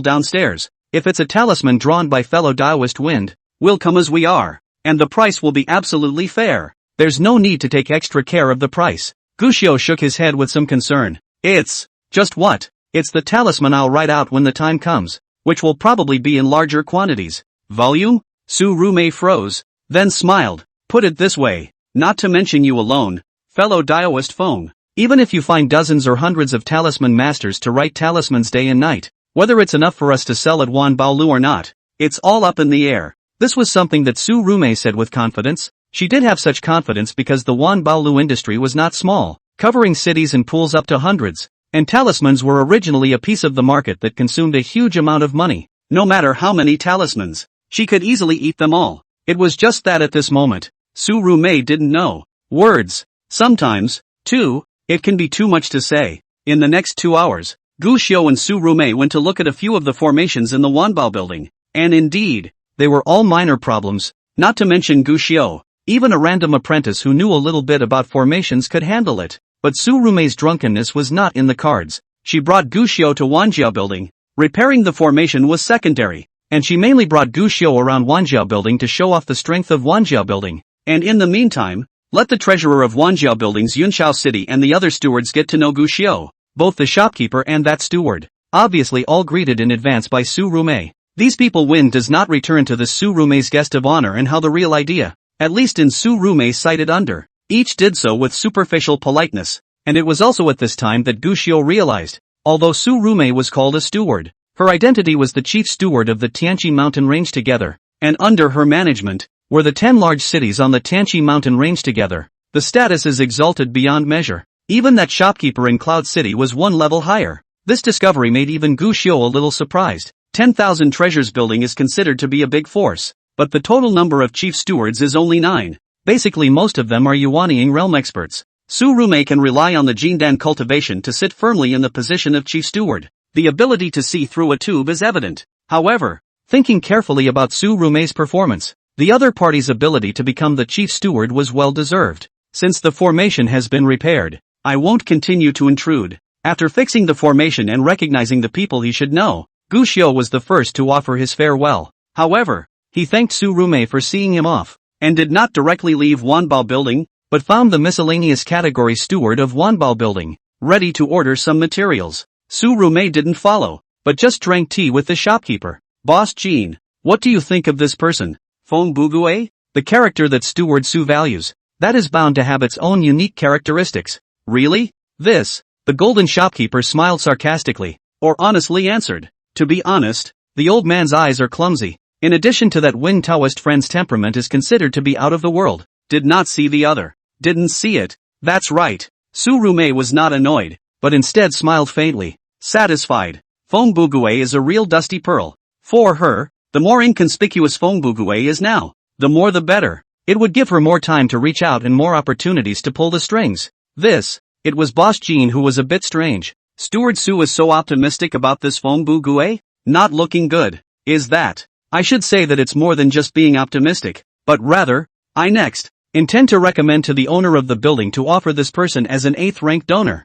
downstairs. If it's a talisman drawn by fellow Taoist Wind, we'll come as we are, and the price will be absolutely fair. There's no need to take extra care of the price. Gu Xiu shook his head with some concern. It's just what? It's the talisman I'll write out when the time comes, which will probably be in larger quantities. Volume? Su Rumei froze, then smiled. Put it this way, not to mention you alone, fellow Taoist Feng. Even if you find dozens or hundreds of talisman masters to write talismans day and night, whether it's enough for us to sell at Wan Baolu or not, it's all up in the air. This was something that Su Rumei said with confidence. She did have such confidence because the Wan Baolu industry was not small, covering cities and pools up to hundreds. And talismans were originally a piece of the market that consumed a huge amount of money. No matter how many talismans, she could easily eat them all. It was just that at this moment, Su Rumei didn't know words. Sometimes, too, it can be too much to say. In the next 2 hours, Gu Xiu and Su Rumei went to look at a few of the formations in the Wanbao building. And indeed, they were all minor problems, not to mention Gu Xiu. Even a random apprentice who knew a little bit about formations could handle it. But Su Rumei's drunkenness was not in the cards. She brought Gu Xiu to Wanjiao building. Repairing the formation was secondary, and she mainly brought Gu Xiu around Wanjiao building to show off the strength of Wanjiao building. And in the meantime, let the treasurer of Wanjiao building's Yunxiao City and the other stewards get to know Gu Xiu, both the shopkeeper and that steward, obviously all greeted in advance by Su Rumei. These people win does not return to the Surume's guest of honor and how the real idea, at least in Surume cited under, each did so with superficial politeness, and it was also at this time that Gushio realized, although Surume was called a steward, her identity was the chief steward of the Tianchi mountain range together, and under her management, were the 10 large cities on the Tianchi mountain range together. The status is exalted beyond measure. Even that shopkeeper in Cloud City was one level higher. This discovery made even Gushio a little surprised. 10,000 treasures building is considered to be a big force, but the total number of chief stewards is only 9. Basically most of them are Yuanying realm experts. Surume can rely on the Jindan cultivation to sit firmly in the position of chief steward. The ability to see through a tube is evident. However, thinking carefully about Surume's performance, the other party's ability to become the chief steward was well deserved. Since the formation has been repaired, I won't continue to intrude. After fixing the formation and recognizing the people he should know, Gushio was the first to offer his farewell. However, he thanked Surume for seeing him off, and did not directly leave Wanbao building, but found the miscellaneous category steward of Wanbao building, ready to order some materials. Surume didn't follow, but just drank tea with the shopkeeper. Boss Jean, what do you think of this person? Feng Bugue? The character that Steward Su values. That is bound to have its own unique characteristics. Really? This? The golden shopkeeper smiled sarcastically, or honestly answered. To be honest, the old man's eyes are clumsy. In addition to that, Wing Taoist friend's temperament is considered to be out of the world. Did not see the other. Didn't see it. That's right. Surume was not annoyed, but instead smiled faintly, satisfied. Feng Bugue is a real dusty pearl. For her, the more inconspicuous Feng Bugue is now, the more the better. It would give her more time to reach out and more opportunities to pull the strings. It was Boss Jean who was a bit strange. Steward Su is so optimistic about this Feng Bugue? Not looking good. Is that? I should say that it's more than just being optimistic, but rather, I next intend to recommend to the owner of the building to offer this person as an 8th rank donor.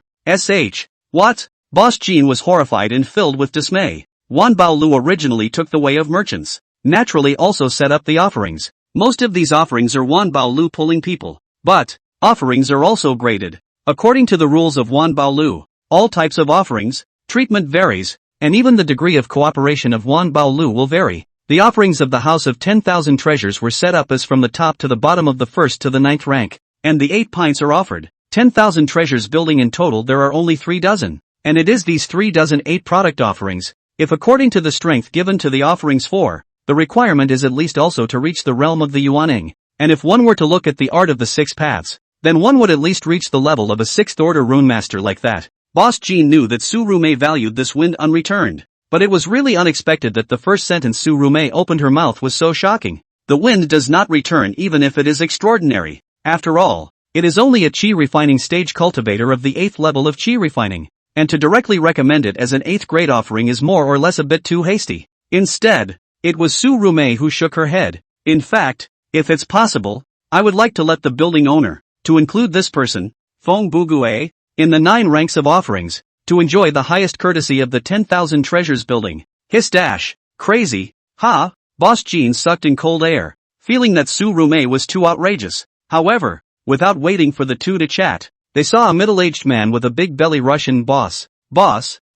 What? Boss Jean was horrified and filled with dismay. Wanbao Lu originally took the way of merchants. Naturally also set up the offerings. Most of these offerings are Wanbao Lu pulling people. But, offerings are also graded. According to the rules of Wanbao Lu, all types of offerings, treatment varies, and even the degree of cooperation of Wanbao Lu will vary. The offerings of the House of 10,000 Treasures were set up as from the top to the bottom of the 1st to the 9th rank, and the 8 pints are offered. 10,000 treasures building in total there are only 3 dozen, and it is these 3 dozen 8 product offerings. If according to the strength given to the offerings 4, the requirement is at least also to reach the realm of the Yuanying, and if one were to look at the art of the 6 paths, then one would at least reach the level of a 6th order rune master like that. Boss Jean knew that Surume valued this wind unreturned, but it was really unexpected that the first sentence Surume opened her mouth was so shocking. The wind does not return even if it is extraordinary. After all, it is only a chi refining stage cultivator of the 8th level of chi refining, and to directly recommend it as an 8th grade offering is more or less a bit too hasty. Instead, it was Surume who shook her head. In fact, if it's possible, I would like to let the building owner, to include this person, Feng Bugue, in the 9 ranks of offerings, to enjoy the highest courtesy of the 10,000 treasures building. Hiss dash. Crazy. Ha. Boss Jean sucked in cold air, feeling that Surume was too outrageous. However, without waiting for the two to chat, they saw a middle-aged man with a big belly rush in. Boss,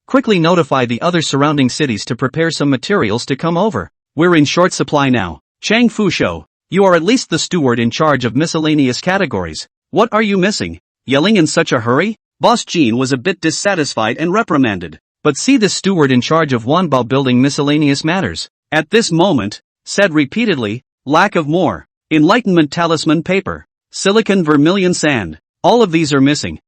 quickly notify the other surrounding cities to prepare some materials to come over. We're in short supply now. Chang Fusho, you are at least the steward in charge of miscellaneous categories. What are you missing? Yelling in such a hurry? Boss Jean was a bit dissatisfied and reprimanded. But see this steward in charge of Wanbao building miscellaneous matters. At this moment, said repeatedly, lack of more. Enlightenment talisman paper. Silicon vermilion sand. All of these are missing.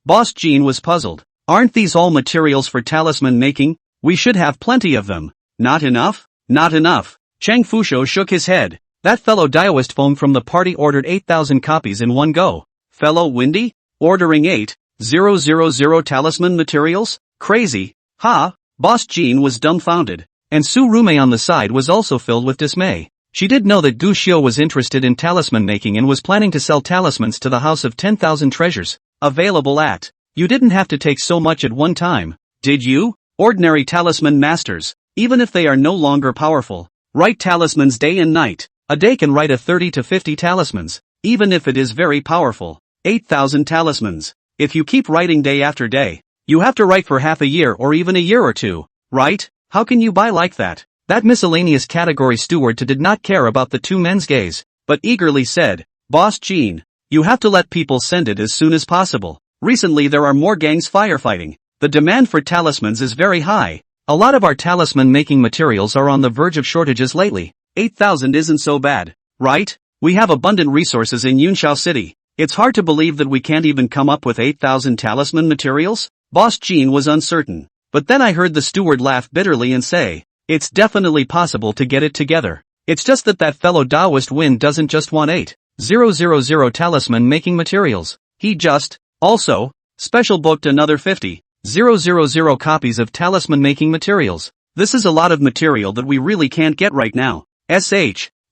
Boss Jean was puzzled. Aren't these all materials for talisman making? We should have plenty of them. Not enough? Not enough. Chang Fusho shook his head. That fellow Daoist phone from the party ordered 8,000 copies in one go. Fellow Windy? Ordering 8,000 talisman materials? Crazy. Ha! Boss Jean was dumbfounded. And Surume on the side was also filled with dismay. She did know that Gushio was interested in talisman making and was planning to sell talismans to the House of 10,000 Treasures. Available at. You didn't have to take so much at one time, did you? Ordinary talisman masters, even if they are no longer powerful, write talismans day and night. A day can write a 30 to 50 talismans, even if it is very powerful. 8,000 talismans. If you keep writing day after day, you have to write for half a year or even a year or two, right? How can you buy like that? That miscellaneous category steward did not care about the two men's gaze, but eagerly said, "Boss Gene, you have to let people send it as soon as possible. Recently there are more gangs firefighting. The demand for talismans is very high. A lot of our talisman making materials are on the verge of shortages lately. 8,000 isn't so bad, right? We have abundant resources in Yunshao City. It's hard to believe that we can't even come up with 8,000 talisman materials." Boss Gene was uncertain. But then I heard the steward laugh bitterly and say, "It's definitely possible to get it together. It's just that fellow Taoist Wind doesn't just want 8,000 talisman making materials. He just, also, special booked another 50,000 copies of talisman making materials. This is a lot of material that we really can't get right now.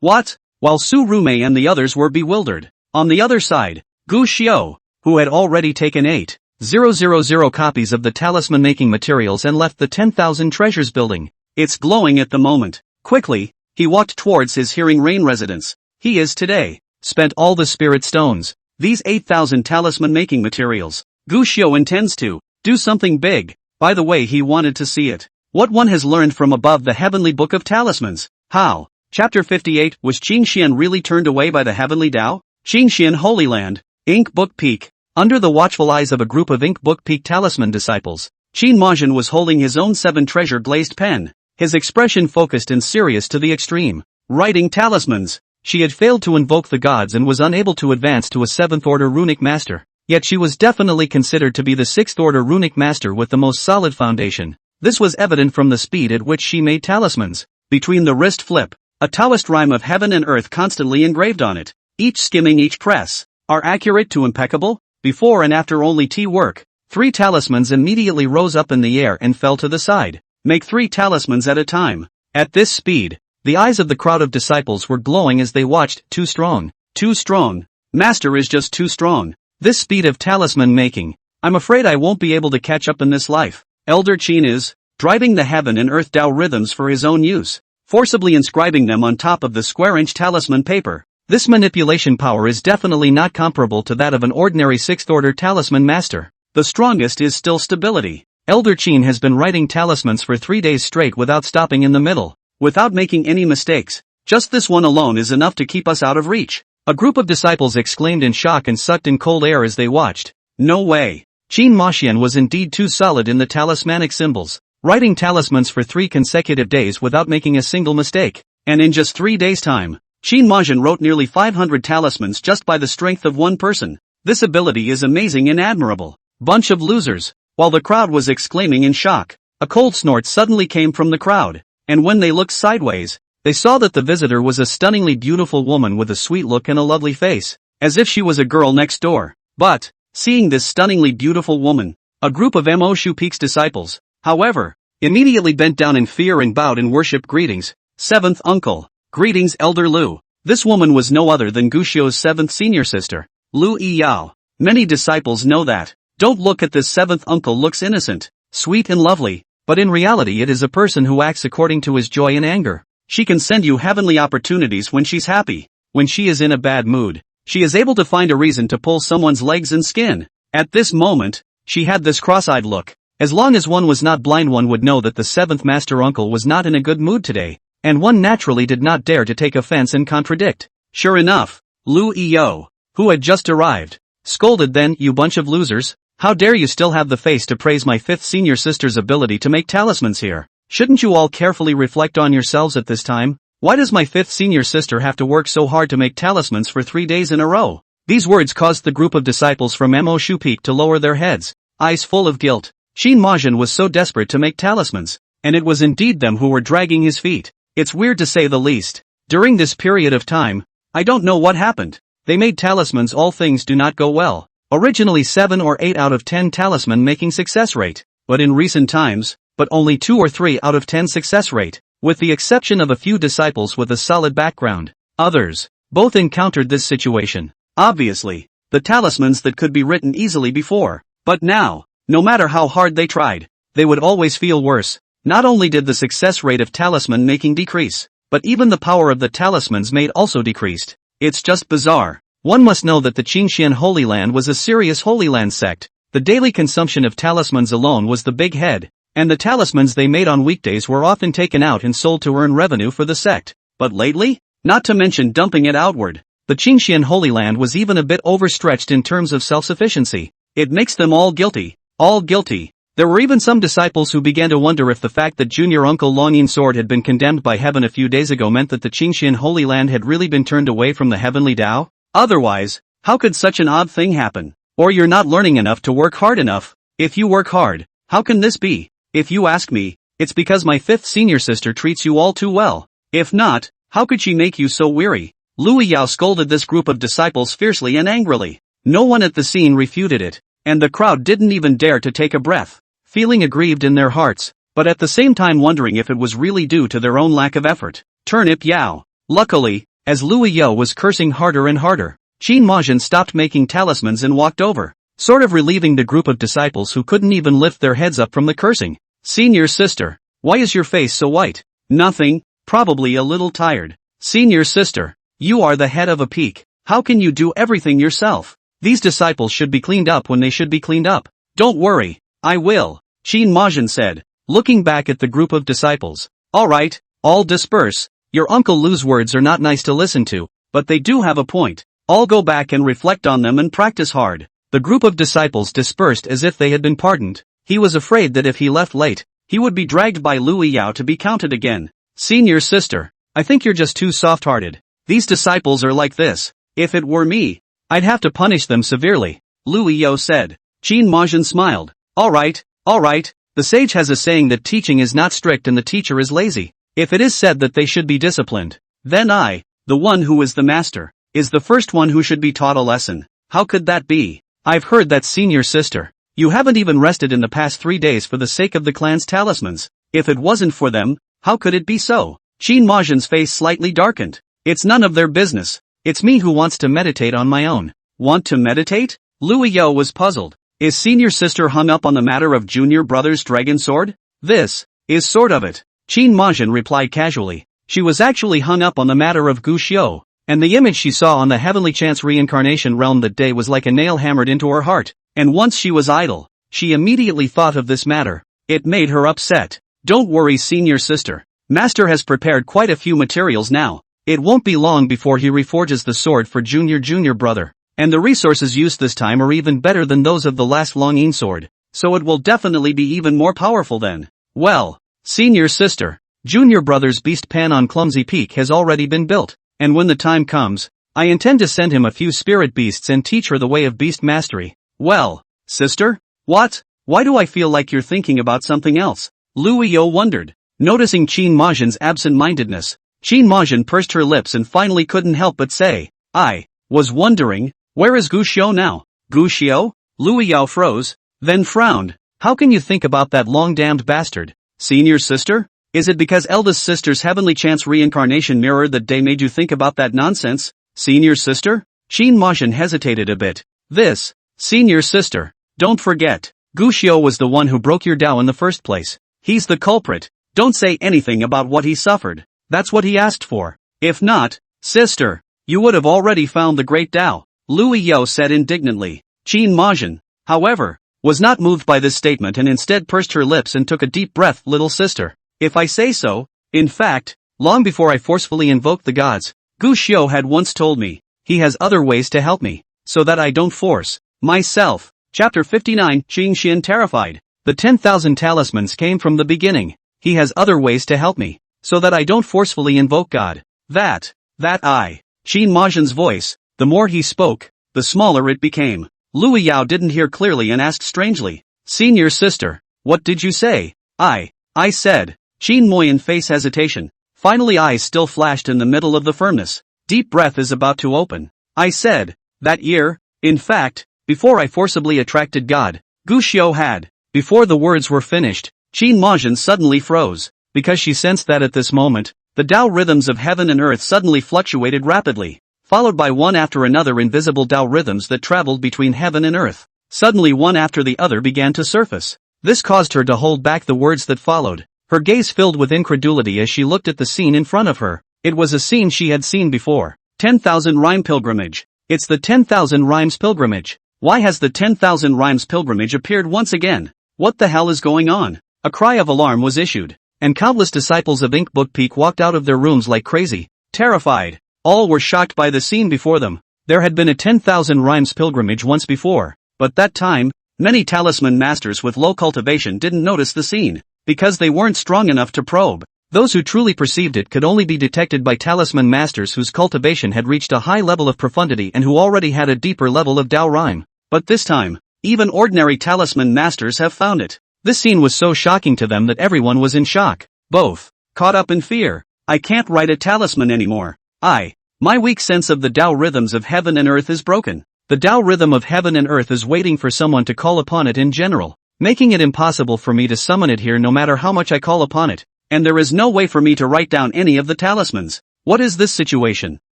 What? While Su Rume and the others were bewildered. On the other side, Gu Xiao, who had already taken 8,000 copies of the talisman making materials and left the 10,000 treasures building. It's glowing at the moment. Quickly, he walked towards his hearing rain residence. He is today spent all the spirit stones. These 8,000 talisman making materials. Gu Xiao intends to do something big. By the way, he wanted to see it. What one has learned from above the heavenly book of talismans. How? Chapter 58. Was Qingxian really turned away by the heavenly Tao? Qingxian Holy Land, Ink Book Peak. Under the watchful eyes of a group of Ink Book Peak talisman disciples, Qin Majin was holding his own 7 treasure glazed pen, his expression focused and serious to the extreme. Writing talismans. She had failed to invoke the gods and was unable to advance to a 7th order runic master, yet she was definitely considered to be the 6th order runic master with the most solid foundation. This was evident from the speed at which she made talismans. Between the wrist flip, a Taoist rhyme of heaven and earth constantly engraved on it, each skimming each press, are accurate to impeccable. Before and after only tea work, 3 talismans immediately rose up in the air and fell to the side. Make 3 talismans at a time. At this speed, the eyes of the crowd of disciples were glowing as they watched. Too strong. Too strong. Master is just too strong. This speed of talisman making. I'm afraid I won't be able to catch up in this life. Elder Qin is driving the heaven and earth Tao rhythms for his own use, forcibly inscribing them on top of the square-inch talisman paper. This manipulation power is definitely not comparable to that of an ordinary 6th order talisman master. The strongest is still stability. Elder Qin has been writing talismans for 3 days straight without stopping in the middle, without making any mistakes. Just this one alone is enough to keep us out of reach. A group of disciples exclaimed in shock and sucked in cold air as they watched. No way. Qin Maxian was indeed too solid in the talismanic symbols, writing talismans for 3 consecutive days without making a single mistake. And in just 3 days' time, Qin Majin wrote nearly 500 talismans just by the strength of one person. This ability is amazing and admirable. Bunch of losers. While the crowd was exclaiming in shock, a cold snort suddenly came from the crowd, and when they looked sideways, they saw that the visitor was a stunningly beautiful woman with a sweet look and a lovely face, as if she was a girl next door. But, seeing this stunningly beautiful woman, a group of Mo Shu Peak's disciples, however, immediately bent down in fear and bowed in worship. Greetings, 7th uncle. Greetings, Elder Lu. This woman was no other than Gu Xiao's 7th senior sister, Lu Yiyao. Many disciples know that. Don't look at this 7th uncle, looks innocent, sweet and lovely, but in reality it is a person who acts according to his joy and anger. She can send you heavenly opportunities when she's happy. When she is in a bad mood, she is able to find a reason to pull someone's legs and skin. At this moment, she had this cross-eyed look. As long as one was not blind, one would know that the 7th master uncle was not in a good mood today, and one naturally did not dare to take offense and contradict. Sure enough, Lu Yiyao, who had just arrived, scolded. Then, you bunch of losers, how dare you still have the face to praise my 5th senior sister's ability to make talismans here? Shouldn't you all carefully reflect on yourselves at this time? Why does my 5th senior sister have to work so hard to make talismans for 3 days in a row? These words caused the group of disciples from Mo Shu Peak to lower their heads, eyes full of guilt. Qin Majin was so desperate to make talismans, and it was indeed them who were dragging his feet. It's weird to say the least. During this period of time, I don't know what happened. They made talismans, all things do not go well. Originally 7 or 8 out of 10 talisman making success rate, but in recent times, but only 2 or 3 out of 10 success rate, with the exception of a few disciples with a solid background. Others, both encountered this situation. Obviously, the talismans that could be written easily before, but now, no matter how hard they tried, they would always feel worse. Not only did the success rate of talisman making decrease, but even the power of the talismans made also decreased. It's just bizarre. One must know that the Qingxian Holy Land was a serious Holy Land sect. The daily consumption of talismans alone was the big head, and the talismans they made on weekdays were often taken out and sold to earn revenue for the sect. But lately? Not to mention dumping it outward. The Qingxian Holy Land was even a bit overstretched in terms of self-sufficiency. It makes them all guilty. All guilty. There were even some disciples who began to wonder if the fact that junior uncle Longyin Sword had been condemned by heaven a few days ago meant that the Qingxian Holy Land had really been turned away from the heavenly Tao. Otherwise, how could such an odd thing happen? Or you're not learning enough to work hard enough. If you work hard, how can this be? If you ask me, it's because my 5th senior sister treats you all too well. If not, how could she make you so weary? Lu Yao scolded this group of disciples fiercely and angrily. No one at the scene refuted it, and the crowd didn't even dare to take a breath, feeling aggrieved in their hearts, but at the same time wondering if it was really due to their own lack of effort. Turnip Yao. Luckily, as Lu Yao was cursing harder and harder, Qin Majin stopped making talismans and walked over, sort of relieving the group of disciples who couldn't even lift their heads up from the cursing. Senior sister, why is your face so white? Nothing, probably a little tired. Senior sister, you are the head of a peak. How can you do everything yourself? These disciples should be cleaned up when they should be cleaned up. Don't worry, I will, Qin Majin said, looking back at the group of disciples. Alright, all disperse. Your Uncle Lu's words are not nice to listen to, but they do have a point. All go back and reflect on them and practice hard. The group of disciples dispersed as if they had been pardoned. He was afraid that if he left late, he would be dragged by Lu Yao to be counted again. Senior sister, I think you're just too soft-hearted. These disciples are like this. If it were me, I'd have to punish them severely, Lu Yao said. Qin Majin smiled. Alright, the sage has a saying that teaching is not strict and the teacher is lazy. If it is said that they should be disciplined, then I, the one who is the master, is the first one who should be taught a lesson. How could that be? I've heard that, senior sister. You haven't even rested in the past 3 days for the sake of the clan's talismans. If it wasn't for them, how could it be so? Qin Majin's face slightly darkened. It's none of their business. It's me who wants to meditate on my own. Want to meditate? Lu Yao was puzzled. Is senior sister hung up on the matter of junior brother's dragon sword? This is sort of it. Qin Majin replied casually. She was actually hung up on the matter of Gu Xiu, and the image she saw on the heavenly chance reincarnation realm that day was like a nail hammered into her heart, and once she was idle, she immediately thought of this matter. It made her upset. Don't worry, senior sister. Master has prepared quite a few materials now. It won't be long before he reforges the sword for junior brother, and the resources used this time are even better than those of the last Longyin sword, so it will definitely be even more powerful then. Well, senior sister, junior brother's beast pan on Clumsy Peak has already been built, and when the time comes, I intend to send him a few spirit beasts and teach her the way of beast mastery. Well, sister? What? Why do I feel like you're thinking about something else? Lu Yao wondered, noticing Qin Majin's absent-mindedness. Qin Majin pursed her lips and finally couldn't help but say, I was wondering, where is Gu Xiu now? Gu Xiu? Lu Yao froze, then frowned. How can you think about that long-damned bastard? Senior sister? Is it because eldest sister's heavenly chance reincarnation mirror that day made you think about that nonsense? Senior sister? Qin Majin hesitated a bit. This, senior sister, don't forget, Gu Xiu was the one who broke your Tao in the first place. He's the culprit. Don't say anything about what he suffered. That's what he asked for. If not, sister, you would have already found the great Tao, Lu Yao said indignantly. Qin Majin, however, was not moved by this statement and instead pursed her lips and took a deep breath. Little sister, if I say so, in fact, long before I forcefully invoked the gods, Gu Xiu had once told me, he has other ways to help me, so that I don't force myself. Chapter 59, Qing Xin terrified. The 10,000 talismans came from the beginning. He has other ways to help me, so that I don't forcefully invoke God. That I. Qin Majin's voice, the more he spoke, the smaller it became. Lu Yao didn't hear clearly and asked strangely, senior sister, what did you say? I said. Qin Moyan face hesitation. Finally eyes still flashed in the middle of the firmness. Deep breath is about to open. I said, that year, in fact, before I forcibly attracted God, Gu Xiu had. Before the words were finished, Qin Majin suddenly froze, because she sensed that at this moment, the Tao rhythms of heaven and earth suddenly fluctuated rapidly, followed by one after another invisible Tao rhythms that traveled between heaven and earth. Suddenly one after the other began to surface. This caused her to hold back the words that followed, her gaze filled with incredulity as she looked at the scene in front of her. It was a scene she had seen before. 10,000 Rhyme Pilgrimage. It's the 10,000 Rhymes Pilgrimage. Why has the 10,000 Rhymes Pilgrimage appeared once again? What the hell is going on? A cry of alarm was issued, and countless disciples of Ink Book Peak walked out of their rooms like crazy, terrified. All were shocked by the scene before them. There had been a 10,000 rhymes pilgrimage once before, but that time, many talisman masters with low cultivation didn't notice the scene, because they weren't strong enough to probe. Those who truly perceived it could only be detected by talisman masters whose cultivation had reached a high level of profundity and who already had a deeper level of Dao rhyme. But this time, even ordinary talisman masters have found it. This scene was so shocking to them that everyone was in shock, both caught up in fear. I can't write a talisman anymore. My weak sense of the Tao rhythms of heaven and earth is broken. The Tao rhythm of heaven and earth is waiting for someone to call upon it in general, making it impossible for me to summon it here no matter how much I call upon it. And there is no way for me to write down any of the talismans. What is this situation?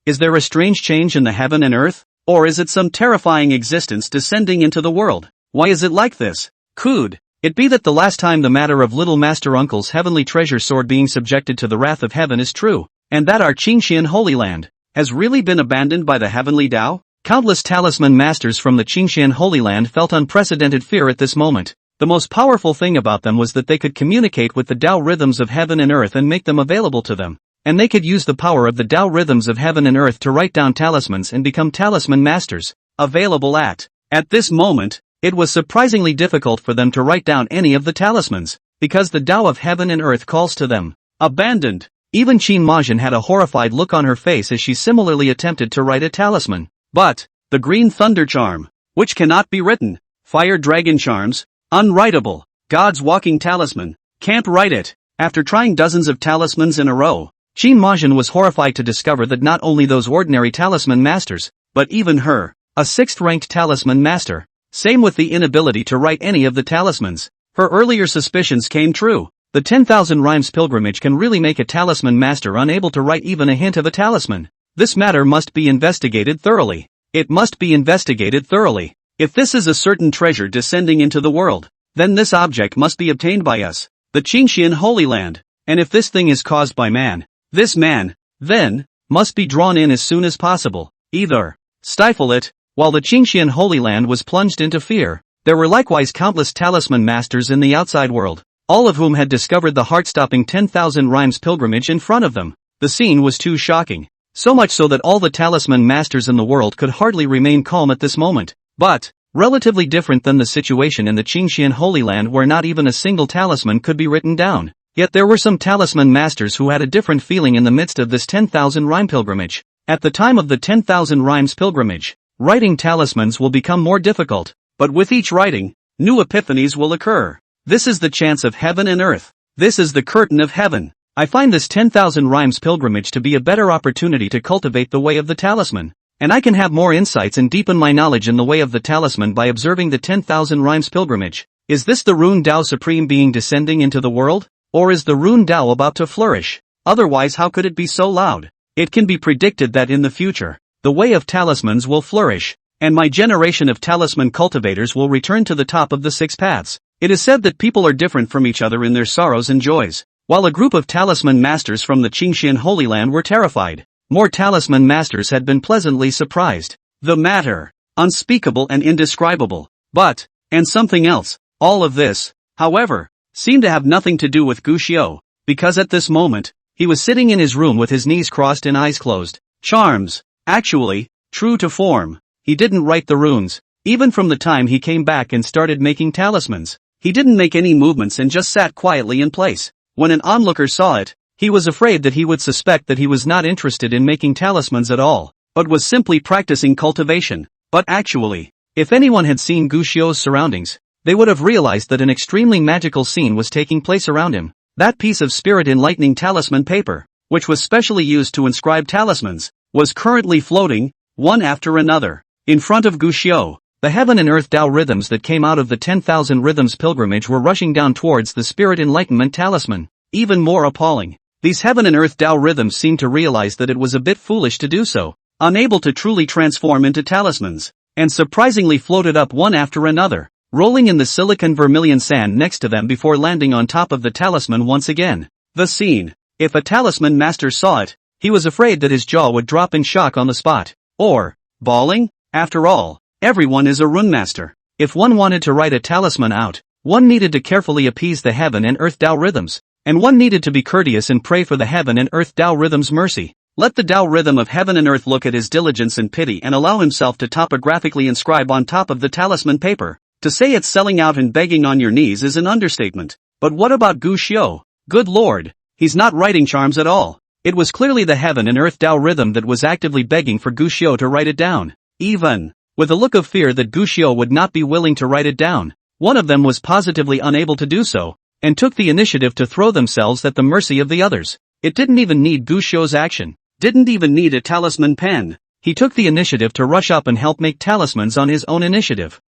Is there a strange change in the heaven and earth? Or is it some terrifying existence descending into the world? Why is it like this? Could it be that the last time the matter of Little Master Uncle's heavenly treasure sword being subjected to the wrath of heaven is true, and that our Qingxian Holy Land has really been abandoned by the heavenly Tao? Countless talisman masters from the Qingxian Holy Land felt unprecedented fear at this moment. The most powerful thing about them was that they could communicate with the Tao rhythms of heaven and earth and make them available to them. And they could use the power of the Tao rhythms of heaven and earth to write down talismans and become talisman masters. Available at this moment, it was surprisingly difficult for them to write down any of the talismans, because the Tao of heaven and earth calls to them. Abandoned. Even Qin Majin had a horrified look on her face as she similarly attempted to write a talisman. But the Green Thunder Charm, which cannot be written. Fire Dragon Charms, unwritable. God's Walking Talisman, can't write it. After trying dozens of talismans in a row, Qin Majin was horrified to discover that not only those ordinary talisman masters, but even her, a 6th-ranked talisman master, same with the inability to write any of the talismans. Her earlier suspicions came true. The 10,000 rhymes pilgrimage can really make a talisman master unable to write even a hint of a talisman. This matter must be investigated thoroughly. It must be investigated thoroughly. If this is a certain treasure descending into the world, then this object must be obtained by us, the Qingxian Holy Land. And if this thing is caused by man, this man, then, must be drawn in as soon as possible. Either stifle it. While the Qingxian Holy Land was plunged into fear, there were likewise countless talisman masters in the outside world, all of whom had discovered the heart-stopping 10,000 rhymes pilgrimage in front of them. The scene was too shocking. So much so that all the talisman masters in the world could hardly remain calm at this moment. But, relatively different than the situation in the Qingxian Holy Land where not even a single talisman could be written down. Yet there were some talisman masters who had a different feeling in the midst of this 10,000 rhyme pilgrimage. At the time of the 10,000 rhymes pilgrimage, writing talismans will become more difficult, but with each writing, new epiphanies will occur. This is the chance of heaven and earth. This is the curtain of heaven. I find this 10,000 rhymes pilgrimage to be a better opportunity to cultivate the way of the talisman, and I can have more insights and deepen my knowledge in the way of the talisman by observing the 10,000 rhymes pilgrimage. Is this the Rune Tao Supreme Being descending into the world? Or is the Rune Tao about to flourish? Otherwise, how could it be so loud? It can be predicted that in the future, the way of talismans will flourish, and my generation of talisman cultivators will return to the top of the 6 paths. It is said that people are different from each other in their sorrows and joys. While a group of talisman masters from the Qingxian Holy Land were terrified, more talisman masters had been pleasantly surprised. The matter, unspeakable and indescribable. But, and something else, all of this, however, seemed to have nothing to do with Gu Xiu, because at this moment, he was sitting in his room with his knees crossed and eyes closed. Charms. Actually, true to form, he didn't write the runes. Even from the time he came back and started making talismans, he didn't make any movements and just sat quietly in place. When an onlooker saw it, he was afraid that he would suspect that he was not interested in making talismans at all, but was simply practicing cultivation. But actually, if anyone had seen Gu Xiu's surroundings, they would have realized that an extremely magical scene was taking place around him. That piece of spirit-enlightening talisman paper, which was specially used to inscribe talismans, was currently floating, one after another, in front of Gu Xiu. The heaven and earth Tao rhythms that came out of the 10,000 rhythms pilgrimage were rushing down towards the spirit enlightenment talisman. Even more appalling, these heaven and earth Tao rhythms seemed to realize that it was a bit foolish to do so, unable to truly transform into talismans, and surprisingly floated up one after another, rolling in the silicon vermilion sand next to them before landing on top of the talisman once again. The scene. If a talisman master saw it, he was afraid that his jaw would drop in shock on the spot. Or, bawling? After all, everyone is a rune master. If one wanted to write a talisman out, One needed to carefully appease the heaven and earth Tao rhythms, and one needed to be courteous and pray for the heaven and earth Tao rhythm's mercy. Let the Tao rhythm of heaven and earth look at his diligence and pity and allow himself to topographically inscribe on top of the talisman paper. To say it's selling out and begging on your knees is an understatement. But what about Gu Xiu? Good lord, he's not writing charms at all. It was clearly the heaven and earth Tao rhythm that was actively begging for Gu Xiu to write it down. Even with a look of fear that Gu Xiu would not be willing to write it down, one of them was positively unable to do so, and took the initiative to throw themselves at the mercy of the others. It didn't even need Gu Xiu's action. Didn't even need a talisman pen. He took the initiative to rush up and help make talismans on his own initiative.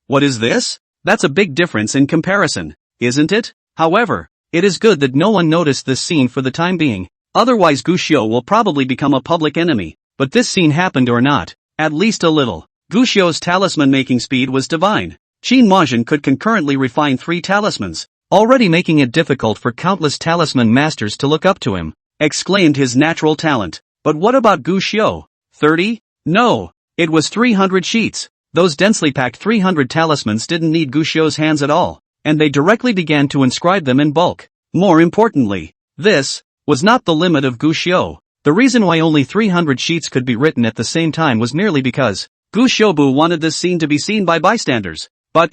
What is this? That's a big difference in comparison, isn't it? However, it is good that no one noticed this scene for the time being, otherwise Gu Xiu will probably become a public enemy. But this scene happened or not, at least a little. Gu Xiu's talisman making speed was divine. Qin Majin could concurrently refine 3 talismans, already making it difficult for countless talisman masters to look up to him, exclaimed his natural talent. But what about Gu Xiu? 30? No, it was 300 sheets. Those densely packed 300 talismans didn't need Gu Xiu's hands at all, and they directly began to inscribe them in bulk. More importantly, this was not the limit of Gu Xiu. The reason why only 300 sheets could be written at the same time was merely because Gu Xiubu wanted this scene to be seen by bystanders. But